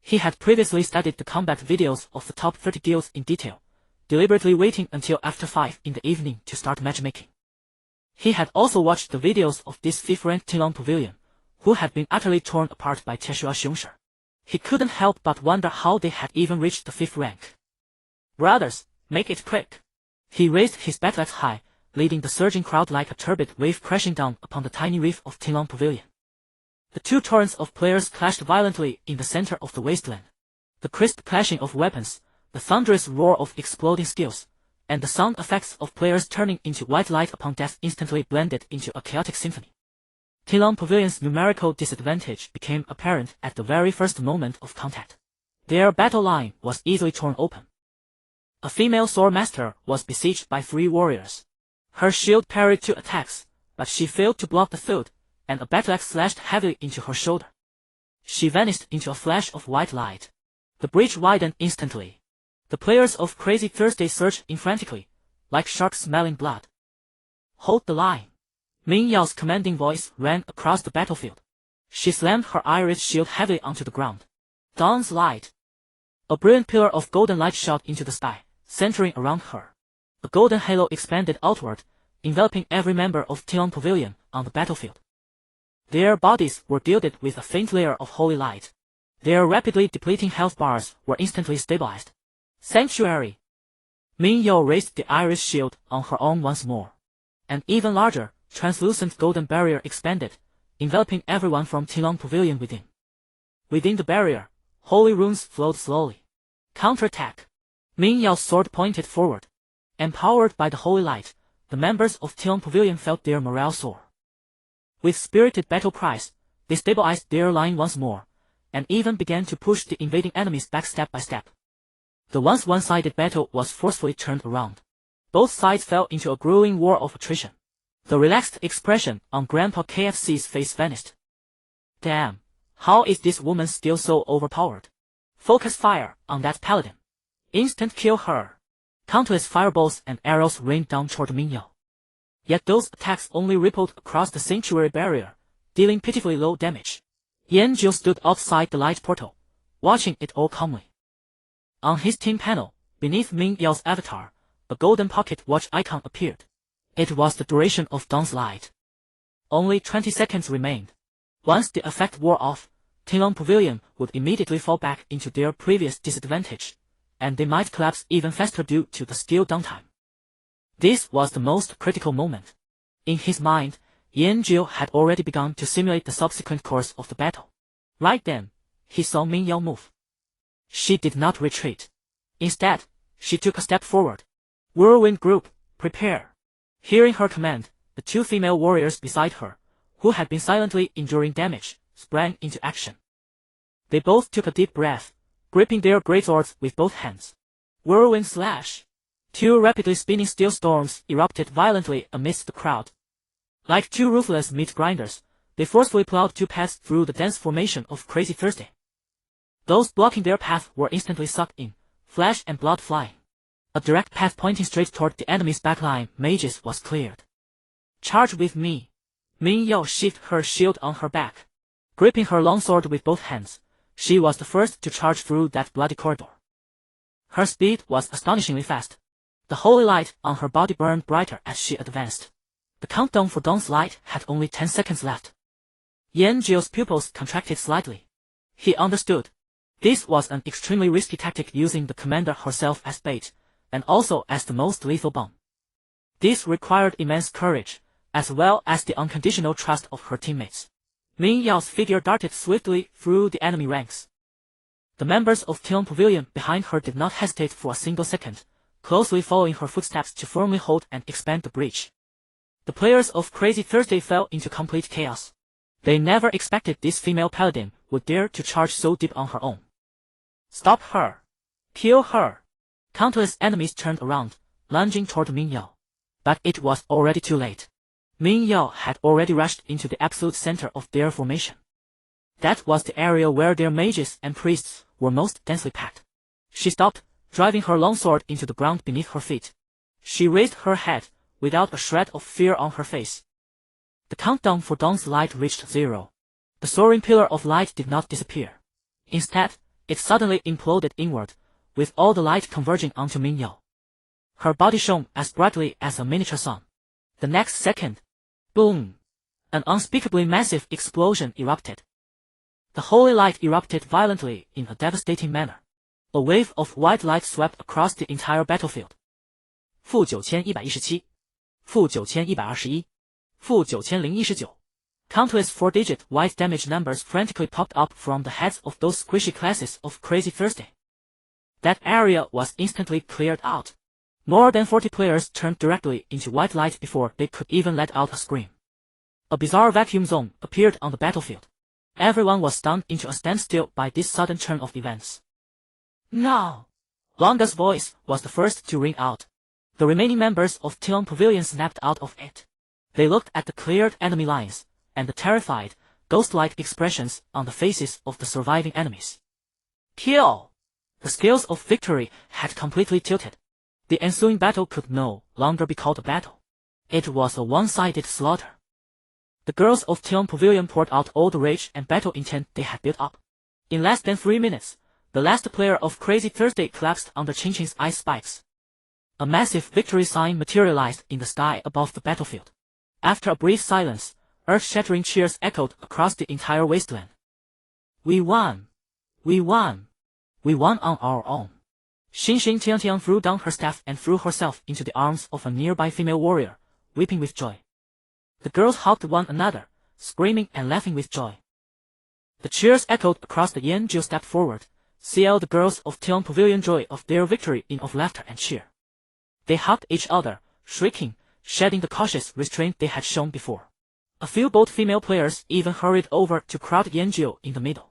He had previously studied the combat videos of the top 30 guilds in detail, deliberately waiting until after 5 in the evening to start matchmaking. He had also watched the videos of this 5th-ranked Tilong Pavilion, who had been utterly torn apart by Tieshua Xiongshi. He couldn't help but wonder how they had even reached the 5th rank. Brothers, make it quick. He raised his battle axe high, leading the surging crowd like a turbid wave crashing down upon the tiny reef of Tilong Pavilion. The two torrents of players clashed violently in the center of the wasteland. The crisp clashing of weapons, the thunderous roar of exploding skills, and the sound effects of players turning into white light upon death instantly blended into a chaotic symphony. Tilong Pavilion's numerical disadvantage became apparent at the very first moment of contact. Their battle line was easily torn open. A female sword master was besieged by 3 warriors. Her shield parried 2 attacks, but she failed to block the third, and a battle axe slashed heavily into her shoulder. She vanished into a flash of white light. The breach widened instantly. The players of Crazy Thursday surged in frantically, like sharks smelling blood. Hold the line. Min Yao's commanding voice rang across the battlefield. She slammed her iris shield heavily onto the ground. Dawn's light. A brilliant pillar of golden light shot into the sky, centering around her. A golden halo expanded outward, enveloping every member of Tilong Pavilion on the battlefield. Their bodies were gilded with a faint layer of holy light. Their rapidly depleting health bars were instantly stabilized. Sanctuary. Min Yao raised the iris shield on her own once more. An even larger, translucent golden barrier expanded, enveloping everyone from Tilong Pavilion within. Within the barrier, holy runes flowed slowly. Counterattack. Min Yao's sword pointed forward. Empowered by the holy light, the members of Tilong Pavilion felt their morale soar. With spirited battle cries, they stabilized their line once more, and even began to push the invading enemies back step by step. The once one-sided battle was forcefully turned around. Both sides fell into a grueling war of attrition. The relaxed expression on Grandpa KFC's face vanished. Damn, how is this woman still so overpowered? Focus fire on that paladin. Instant kill her. Countless fireballs and arrows rained down toward Ming Yao. Yet those attacks only rippled across the sanctuary barrier, dealing pitifully low damage. Yanjiu stood outside the light portal, watching it all calmly. On his team panel, beneath Ming Yao's avatar, a golden pocket watch icon appeared. It was the duration of Dawn's light. Only 20 seconds remained. Once the effect wore off, Tinlong Pavilion would immediately fall back into their previous disadvantage, and they might collapse even faster due to the skill downtime. This was the most critical moment. In his mind, Yanjiu had already begun to simulate the subsequent course of the battle. Right then, he saw Ming Yao move. She did not retreat. Instead, she took a step forward. Whirlwind group, prepare. Hearing her command, the two female warriors beside her, who had been silently enduring damage, sprang into action. They both took a deep breath, gripping their greatswords with both hands. Whirlwind slash. Two rapidly spinning steel storms erupted violently amidst the crowd. Like two ruthless meat grinders, they forcefully plowed two paths through the dense formation of Crazy Thursday. Those blocking their path were instantly sucked in, flesh and blood flying. A direct path pointing straight toward the enemy's backline, Mages, was cleared. Charge with me. Ming Yao sheathed her shield on her back. Gripping her longsword with both hands, she was the first to charge through that bloody corridor. Her speed was astonishingly fast. The holy light on her body burned brighter as she advanced. The countdown for Dawn's light had only 10 seconds left. Yanjiu's pupils contracted slightly. He understood. This was an extremely risky tactic, using the commander herself as bait, and also as the most lethal bomb. This required immense courage, as well as the unconditional trust of her teammates. Ming Yao's figure darted swiftly through the enemy ranks. The members of Tian Pavilion behind her did not hesitate for a single second, closely following her footsteps to firmly hold and expand the breach. The players of Crazy Thursday fell into complete chaos. They never expected this female paladin would dare to charge so deep on her own. Stop her! Kill her! Countless enemies turned around, lunging toward Ming Yao. But it was already too late. Ming Yao had already rushed into the absolute center of their formation. That was the area where their mages and priests were most densely packed. She stopped, driving her longsword into the ground beneath her feet. She raised her head, without a shred of fear on her face. The countdown for Dawn's light reached 0. The soaring pillar of light did not disappear. Instead, it suddenly imploded inward, with all the light converging onto Ming Yao. Her body shone as brightly as a miniature sun. The next second, boom! An unspeakably massive explosion erupted. The holy light erupted violently in a devastating manner. A wave of white light swept across the entire battlefield. -9117, -9121, -9019. Countless 4-digit white damage numbers frantically popped up from the heads of those squishy classes of Crazy Thursday. That area was instantly cleared out. More than 40 players turned directly into white light before they could even let out a scream. A bizarre vacuum zone appeared on the battlefield. Everyone was stunned into a standstill by this sudden turn of events. No! Longa's voice was the first to ring out. The remaining members of Tian Pavilion snapped out of it. They looked at the cleared enemy lines, and the terrified, ghost-like expressions on the faces of the surviving enemies. Kill! The scales of victory had completely tilted. The ensuing battle could no longer be called a battle. It was a one-sided slaughter. The girls of Tian Pavilion poured out all the rage and battle intent they had built up. In less than 3 minutes, the last player of Crazy Thursday collapsed under Qin Qin's ice spikes. A massive victory sign materialized in the sky above the battlefield. After a brief silence, earth-shattering cheers echoed across the entire wasteland. We won! We won! We won on our own. Xin Xin Tian threw down her staff and threw herself into the arms of a nearby female warrior, weeping with joy. The girls hugged one another, screaming and laughing with joy. The cheers echoed across the Yanjiu stepped forward, seal the girls of Tian Pavilion joy of their victory in of laughter and cheer. They hugged each other, shrieking, shedding the cautious restraint they had shown before. A few bold female players even hurried over to crowd Yanjiu in the middle.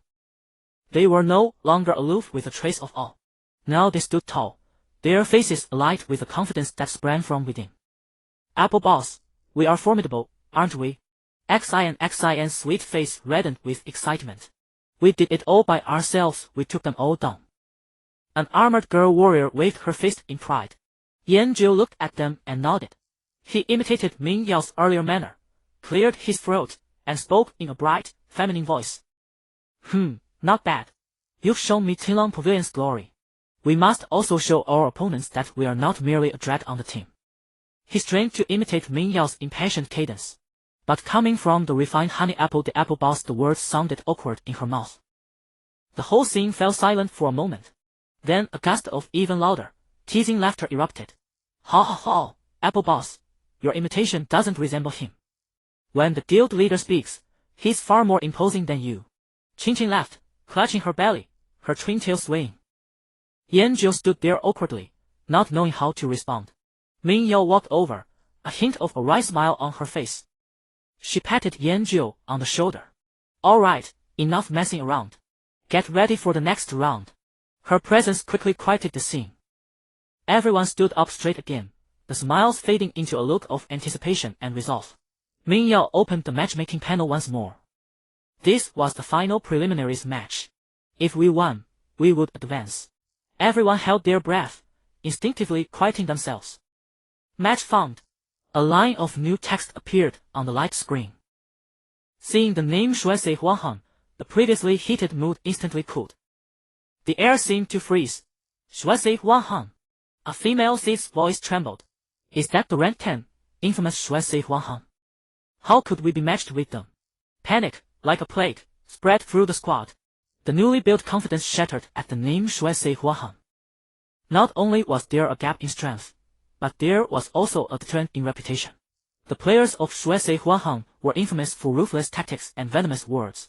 They were no longer aloof with a trace of awe. Now they stood tall, their faces alight with a confidence that sprang from within. Apple Boss, We are formidable, aren't we? Xian's sweet face reddened with excitement. We did it all by ourselves, we took them all down. An armored girl warrior waved her fist in pride. Yanjiu looked at them and nodded. He imitated Ming Yao's earlier manner, cleared his throat, and spoke in a bright, feminine voice. Not bad. You've shown me Qinglong Pavilion's glory. We must also show our opponents that we are not merely a drag on the team. He strained to imitate Ming Yao's impassioned cadence. But coming from the refined honey apple the apple boss, the words sounded awkward in her mouth. The whole scene fell silent for a moment. Then a gust of even louder, teasing laughter erupted. Ha ha ha, apple boss, your imitation doesn't resemble him. When the guild leader speaks, he's far more imposing than you. Qingqing laughed, clutching her belly, her twin tail swaying. Yanjiu stood there awkwardly, not knowing how to respond. Ming Yao walked over, a hint of a wry smile on her face. She patted Yanjiu on the shoulder. All right, enough messing around. Get ready for the next round. Her presence quickly quieted the scene. Everyone stood up straight again, the smiles fading into a look of anticipation and resolve. Ming Yao opened the matchmaking panel once more. This was the final preliminaries match. If we won, we would advance. Everyone held their breath, instinctively quieting themselves. Match found. A line of new text appeared on the light screen. Seeing the name Shuai Huanghan, the previously heated mood instantly cooled. The air seemed to freeze. Shuai Huanghan. A female Sith's voice trembled. Is that the rank 10, infamous Shuai Huanghan? How could we be matched with them? Panic, like a plague, spread through the squad. The newly built confidence shattered at the name Shuai Huanghan. Not only was there a gap in strength, but there was also a deterrent in reputation. The players of Shuai Huanghan were infamous for ruthless tactics and venomous words.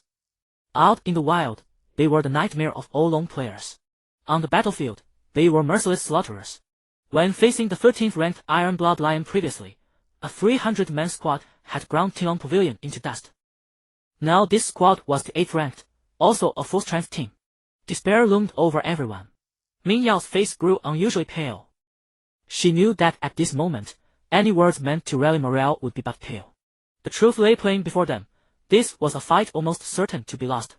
Out in the wild, they were the nightmare of all lone players. On the battlefield, they were merciless slaughterers. When facing the 13th ranked Iron Blood Lion previously, a 300-man squad had ground Qinglong Pavilion into dust. Now this squad was the 8th ranked, also a full-strength team. Despair loomed over everyone. Ming Yao's face grew unusually pale. She knew that at this moment, any words meant to rally morale would be but pale. The truth lay plain before them. This was a fight almost certain to be lost.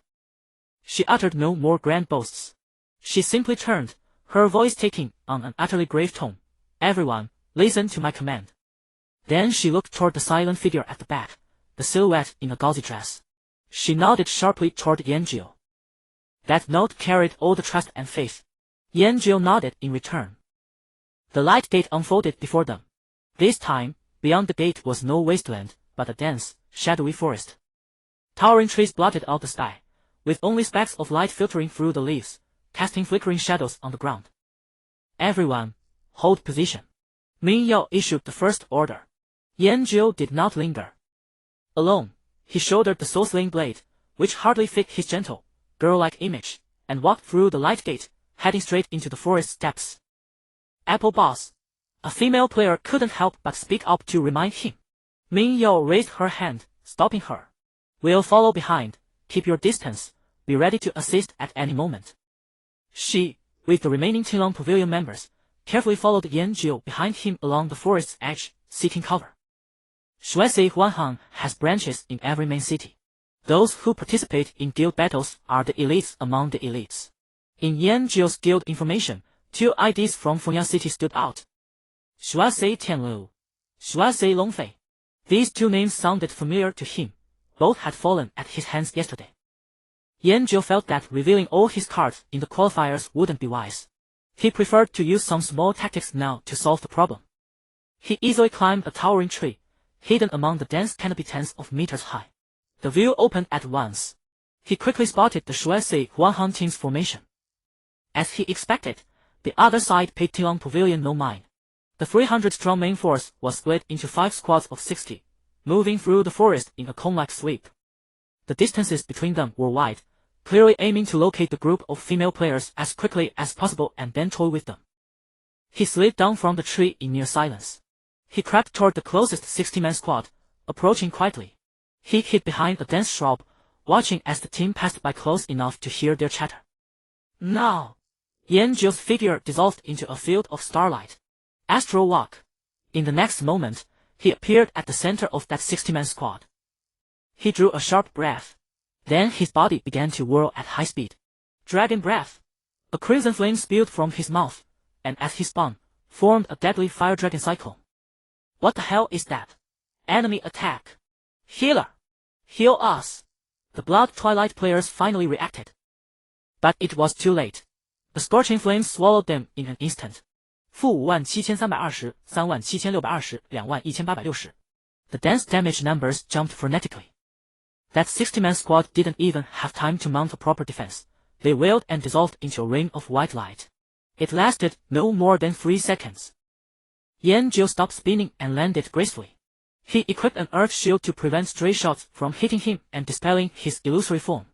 She uttered no more grand boasts. She simply turned, her voice taking on an utterly grave tone. Everyone, listen to my command. Then she looked toward the silent figure at the back, the silhouette in a gauzy dress. She nodded sharply toward Yanjiu. That note carried all the trust and faith. Yanjiu nodded in return. The light gate unfolded before them. This time, beyond the gate was no wasteland, but a dense, shadowy forest. Towering trees blotted out the sky, with only specks of light filtering through the leaves, casting flickering shadows on the ground. Everyone, hold position. Ming Yao issued the first order. Yanjiu did not linger. Alone, he shouldered the soul-slaying blade, which hardly fit his gentle, girl-like image, and walked through the light gate, heading straight into the forest depths. Apple boss. A female player couldn't help but speak up to remind him. Ming Yao raised her hand, stopping her. We'll follow behind, keep your distance, be ready to assist at any moment. She, with the remaining Qinglong Pavilion members, carefully followed Yanjiu behind him along the forest's edge, seeking cover. Shuai Huanghan has branches in every main city. Those who participate in guild battles are the elites among the elites. In Yanjiu's guild information, 2 IDs from Fengya City stood out. Shuai Tianlu, Shuai Longfei. These 2 names sounded familiar to him. Both had fallen at his hands yesterday. Yanjiu felt that revealing all his cards in the qualifiers wouldn't be wise. He preferred to use some small tactics now to solve the problem. He easily climbed a towering tree, hidden among the dense canopy tens of meters high. The view opened at once. He quickly spotted the Shuai Huanghan team's formation. As he expected, the other side paid Qinglong Pavilion no mind. The 300-strong main force was split into 5 squads of 60, moving through the forest in a cone-like sweep. The distances between them were wide, clearly aiming to locate the group of female players as quickly as possible and then toy with them. He slid down from the tree in near silence. He crept toward the closest 60-man squad, approaching quietly. He hid behind a dense shrub, watching as the team passed by close enough to hear their chatter. Now! Yanjiu's figure dissolved into a field of starlight. Astral walk. In the next moment, He appeared at the center of that 60-man squad. He drew a sharp breath. Then his body began to whirl at high speed. Dragon breath. A crimson flame spewed from his mouth, and as he spun, formed a deadly fire dragon cyclone. What the hell is that? Enemy attack. Healer! Heal us! The Blood Twilight players finally reacted. But it was too late. The scorching flames swallowed them in an instant. -57320, 37620, 21860. The dense damage numbers jumped frenetically. That 60-man squad didn't even have time to mount a proper defense. They wailed and dissolved into a ring of white light. It lasted no more than 3 seconds. Yanjiu stopped spinning and landed gracefully. He equipped an earth shield to prevent stray shots from hitting him and dispelling his illusory form.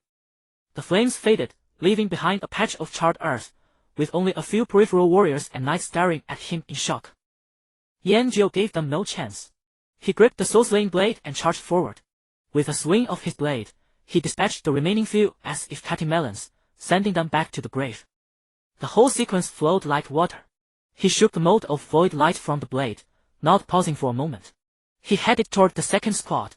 The flames faded, leaving behind a patch of charred earth, with only a few peripheral warriors and knights staring at him in shock. Yanjiu gave them no chance. He gripped the soul-slaying blade and charged forward. With a swing of his blade, he dispatched the remaining few as if cutting melons, sending them back to the grave. The whole sequence flowed like water. He shook the mote of void light from the blade, not pausing for a moment. He headed toward the second squad.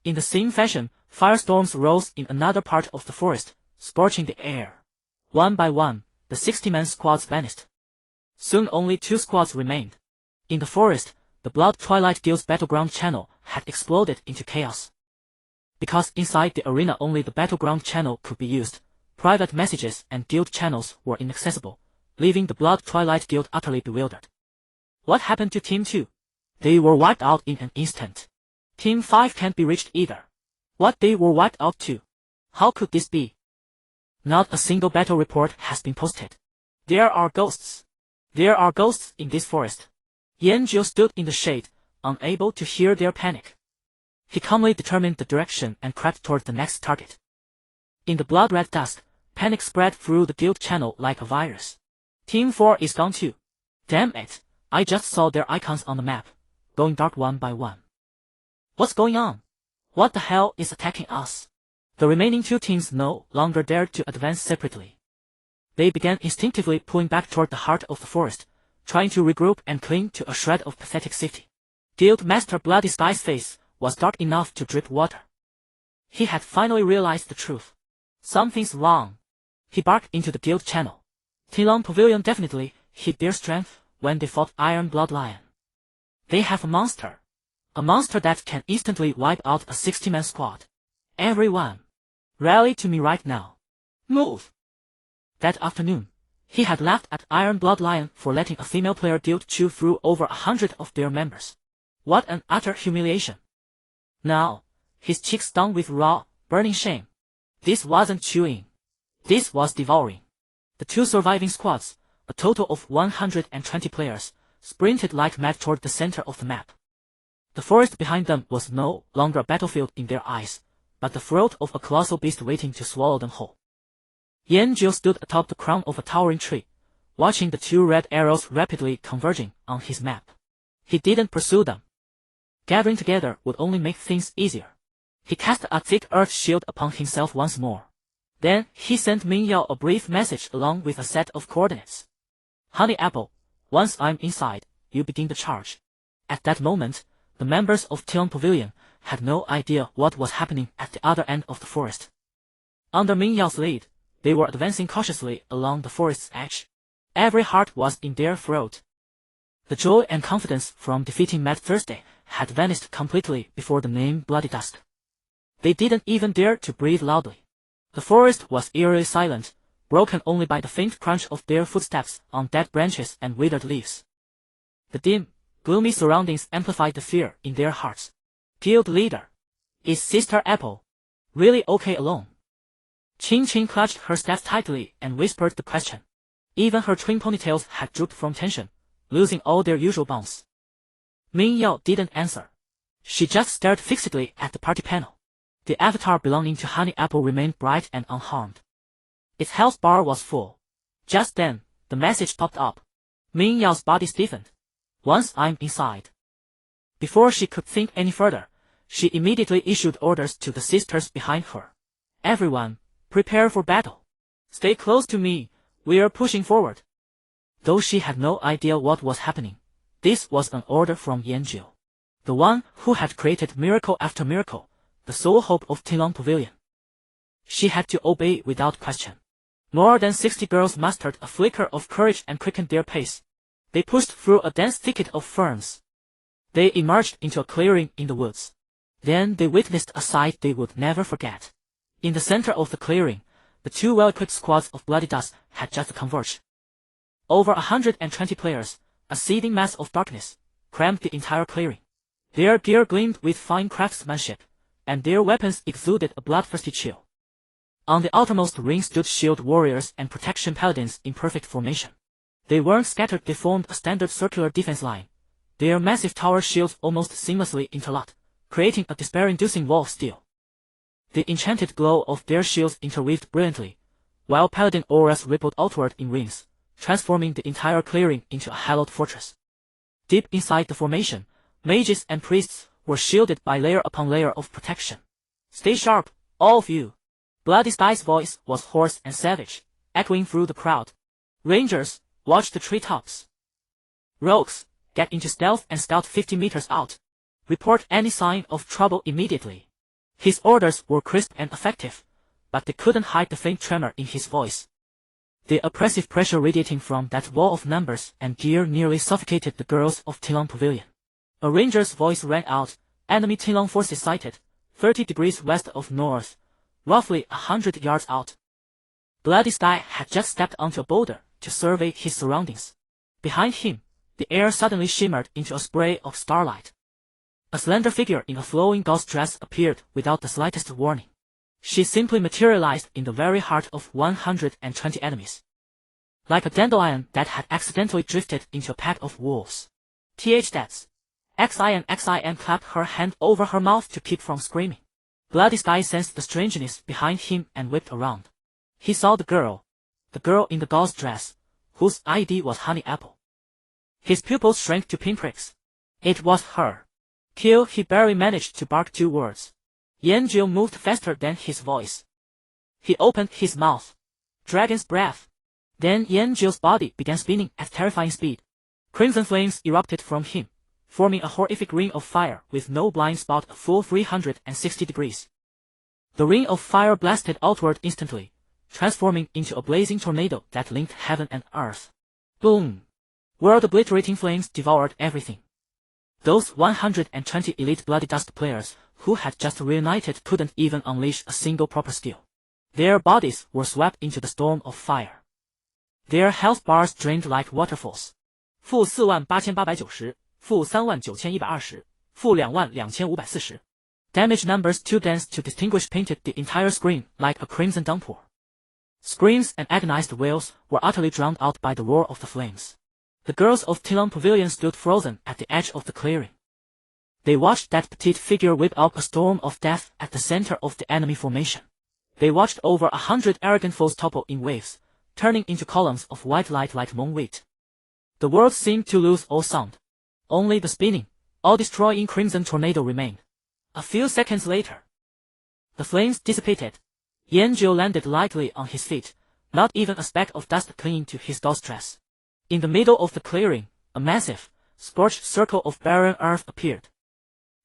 In the same fashion, firestorms rose in another part of the forest, scorching the air. One by one, the 60-man squads vanished. Soon only 2 squads remained. In the forest, the Blood Twilight Guild's battleground channel had exploded into chaos. Because inside the arena only the battleground channel could be used, private messages and guild channels were inaccessible, leaving the Blood Twilight Guild utterly bewildered. What happened to Team 2? They were wiped out in an instant. Team 5 can't be reached either. What, they were wiped out too? How could this be? Not a single battle report has been posted. There are ghosts. There are ghosts in this forest. Yanjiu stood in the shade, unable to hear their panic. He calmly determined the direction and crept toward the next target. In the blood-red dusk, panic spread through the guild channel like a virus. Team 4 is gone too. Damn it, I just saw their icons on the map, going dark one by one. What's going on? What the hell is attacking us? The remaining 2 teams no longer dared to advance separately. They began instinctively pulling back toward the heart of the forest, trying to regroup and cling to a shred of pathetic safety. Guild Master Bloody Sky's face was dark enough to drip water. He had finally realized the truth. Something's wrong. He barked into the guild channel. Tilon Pavilion definitely hid their strength when they fought Iron Blood Lion. They have a monster. A monster that can instantly wipe out a 60-man squad. Everyone, rally to me right now. Move! That afternoon, he had laughed at Iron Blood Lion for letting a female player guild chew through over 100 of their members. What an utter humiliation. Now, his cheeks stung with raw, burning shame. This wasn't chewing. This was devouring. The 2 surviving squads, a total of 120 players, sprinted like mad toward the center of the map. The forest behind them was no longer a battlefield in their eyes, but the throat of a colossal beast waiting to swallow them whole. Yanjiu stood atop the crown of a towering tree, watching the 2 red arrows rapidly converging on his map. He didn't pursue them. Gathering together would only make things easier. He cast a thick earth shield upon himself once more. Then he sent Mingyao a brief message along with a set of coordinates. Honey Apple, once I'm inside, you begin the charge. At that moment, the members of Tilon Pavilion had no idea what was happening at the other end of the forest. Under Mingyao's lead, they were advancing cautiously along the forest's edge. Every heart was in their throat. The joy and confidence from defeating Mad Thursday had vanished completely before the name Bloody Dusk. They didn't even dare to breathe loudly. The forest was eerily silent, broken only by the faint crunch of their footsteps on dead branches and withered leaves. The dim, gloomy surroundings amplified the fear in their hearts. Guild leader. Is Sister Apple really okay alone? Qing Qing clutched her staff tightly and whispered the question. Even her twin ponytails had drooped from tension, losing all their usual bounce. Mingyao didn't answer. She just stared fixedly at the party panel. The avatar belonging to Honey Apple remained bright and unharmed. Its health bar was full. Just then, the message popped up. Mingyao's body stiffened. Once I'm inside. Before she could think any further, she immediately issued orders to the sisters behind her. Everyone, prepare for battle. Stay close to me, we're pushing forward. Though she had no idea what was happening, this was an order from Yanjiu. the one who had created miracle after miracle, the sole hope of Tilong Pavilion. She had to obey without question. More than 60 girls mustered a flicker of courage and quickened their pace. They pushed through a dense thicket of ferns. They emerged into a clearing in the woods. Then they witnessed a sight they would never forget. In the center of the clearing, the two well-equipped squads of Bloody Dust had just converged. Over 120 players, a seething mass of darkness, crammed the entire clearing. Their gear gleamed with fine craftsmanship, and their weapons exuded a bloodthirsty chill. On the outermost ring stood shield warriors and protection paladins in perfect formation. They weren't scattered, they formed a standard circular defense line. Their massive tower shields almost seamlessly interlocked, creating a despair-inducing wall of steel. The enchanted glow of their shields interweaved brilliantly, while paladin auras rippled outward in rings, transforming the entire clearing into a hallowed fortress. Deep inside the formation, mages and priests were shielded by layer upon layer of protection. "Stay sharp, all of you." Bloody Sky's voice was hoarse and savage, echoing through the crowd. "Rangers, watch the treetops. Rogues, get into stealth and scout 50 meters out. Report any sign of trouble immediately." His orders were crisp and effective, but they couldn't hide the faint tremor in his voice. The oppressive pressure radiating from that wall of numbers and gear nearly suffocated the girls of Tilong Pavilion. A ranger's voice rang out, "Enemy Tilong forces sighted, 30 degrees west of north, roughly 100 yards out." Bloody Sky had just stepped onto a boulder to survey his surroundings. Behind him, the air suddenly shimmered into a spray of starlight. A slender figure in a flowing gauze dress appeared without the slightest warning. She simply materialized in the very heart of 120 enemies. Like a dandelion that had accidentally drifted into a pack of wolves. That's XIN clapped her hand over her mouth to keep from screaming. Bloody Sky sensed the strangeness behind him and whipped around. He saw the girl in the gauze dress, whose ID was Honey Apple. His pupils shrank to pinpricks. It was her. Kill, he barely managed to bark 2 words. Yanjil moved faster than his voice. He opened his mouth. Dragon's breath. Then Yanjil's body began spinning at terrifying speed. Crimson flames erupted from him, forming a horrific ring of fire with no blind spot a full 360 degrees. The ring of fire blasted outward instantly, transforming into a blazing tornado that linked heaven and earth. Boom! World-obliterating flames devoured everything. Those 120 elite Bloody Dust players who had just reunited couldn't even unleash a single proper skill. Their bodies were swept into the storm of fire. Their health bars drained like waterfalls. -48890, -39120, -22540. Damage numbers too dense to distinguish painted the entire screen like a crimson downpour. Screams and agonized wails were utterly drowned out by the roar of the flames. The girls of Tilong Pavilion stood frozen at the edge of the clearing. They watched that petite figure whip out a storm of death at the center of the enemy formation. They watched over 100 arrogant foes topple in waves, turning into columns of white light like moon wheat. The world seemed to lose all sound. Only the spinning, all-destroying crimson tornado remained. A few seconds later, the flames dissipated. Yanjil landed lightly on his feet, not even a speck of dust clinging to his gauze dress. In the middle of the clearing, a massive, scorched circle of barren earth appeared.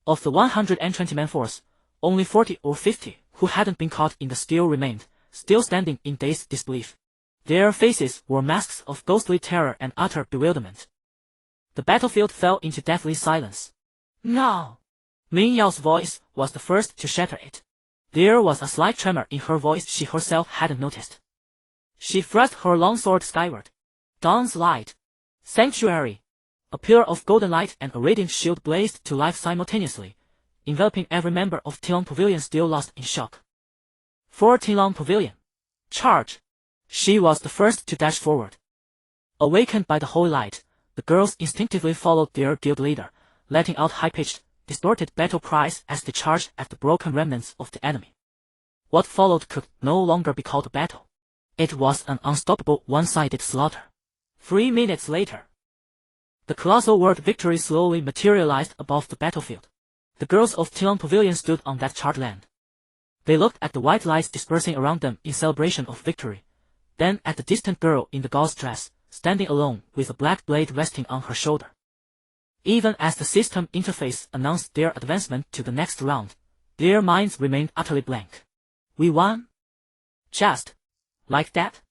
Of the 120-man force, only 40 or 50 who hadn't been caught in the steel remained, still standing in dazed disbelief. Their faces were masks of ghostly terror and utter bewilderment. The battlefield fell into deathly silence. "No!" Ming Yao's voice was the first to shatter it. There was a slight tremor in her voice she herself hadn't noticed. She thrust her longsword skyward. Dawn's light. Sanctuary. A pillar of golden light and a radiant shield blazed to life simultaneously, enveloping every member of Tilong Pavilion still lost in shock. For Tilong Pavilion. Charge! She was the first to dash forward. Awakened by the holy light, the girls instinctively followed their guild leader, letting out high-pitched, distorted battle cries as they charged at the broken remnants of the enemy. What followed could no longer be called a battle. It was an unstoppable one-sided slaughter. 3 minutes later, the colossal word victory slowly materialized above the battlefield. The girls of Tilong Pavilion stood on that charred land. They looked at the white lights dispersing around them in celebration of victory, then at the distant girl in the gauze dress, standing alone with a black blade resting on her shoulder. Even as the system interface announced their advancement to the next round, their minds remained utterly blank. We won? Just like that?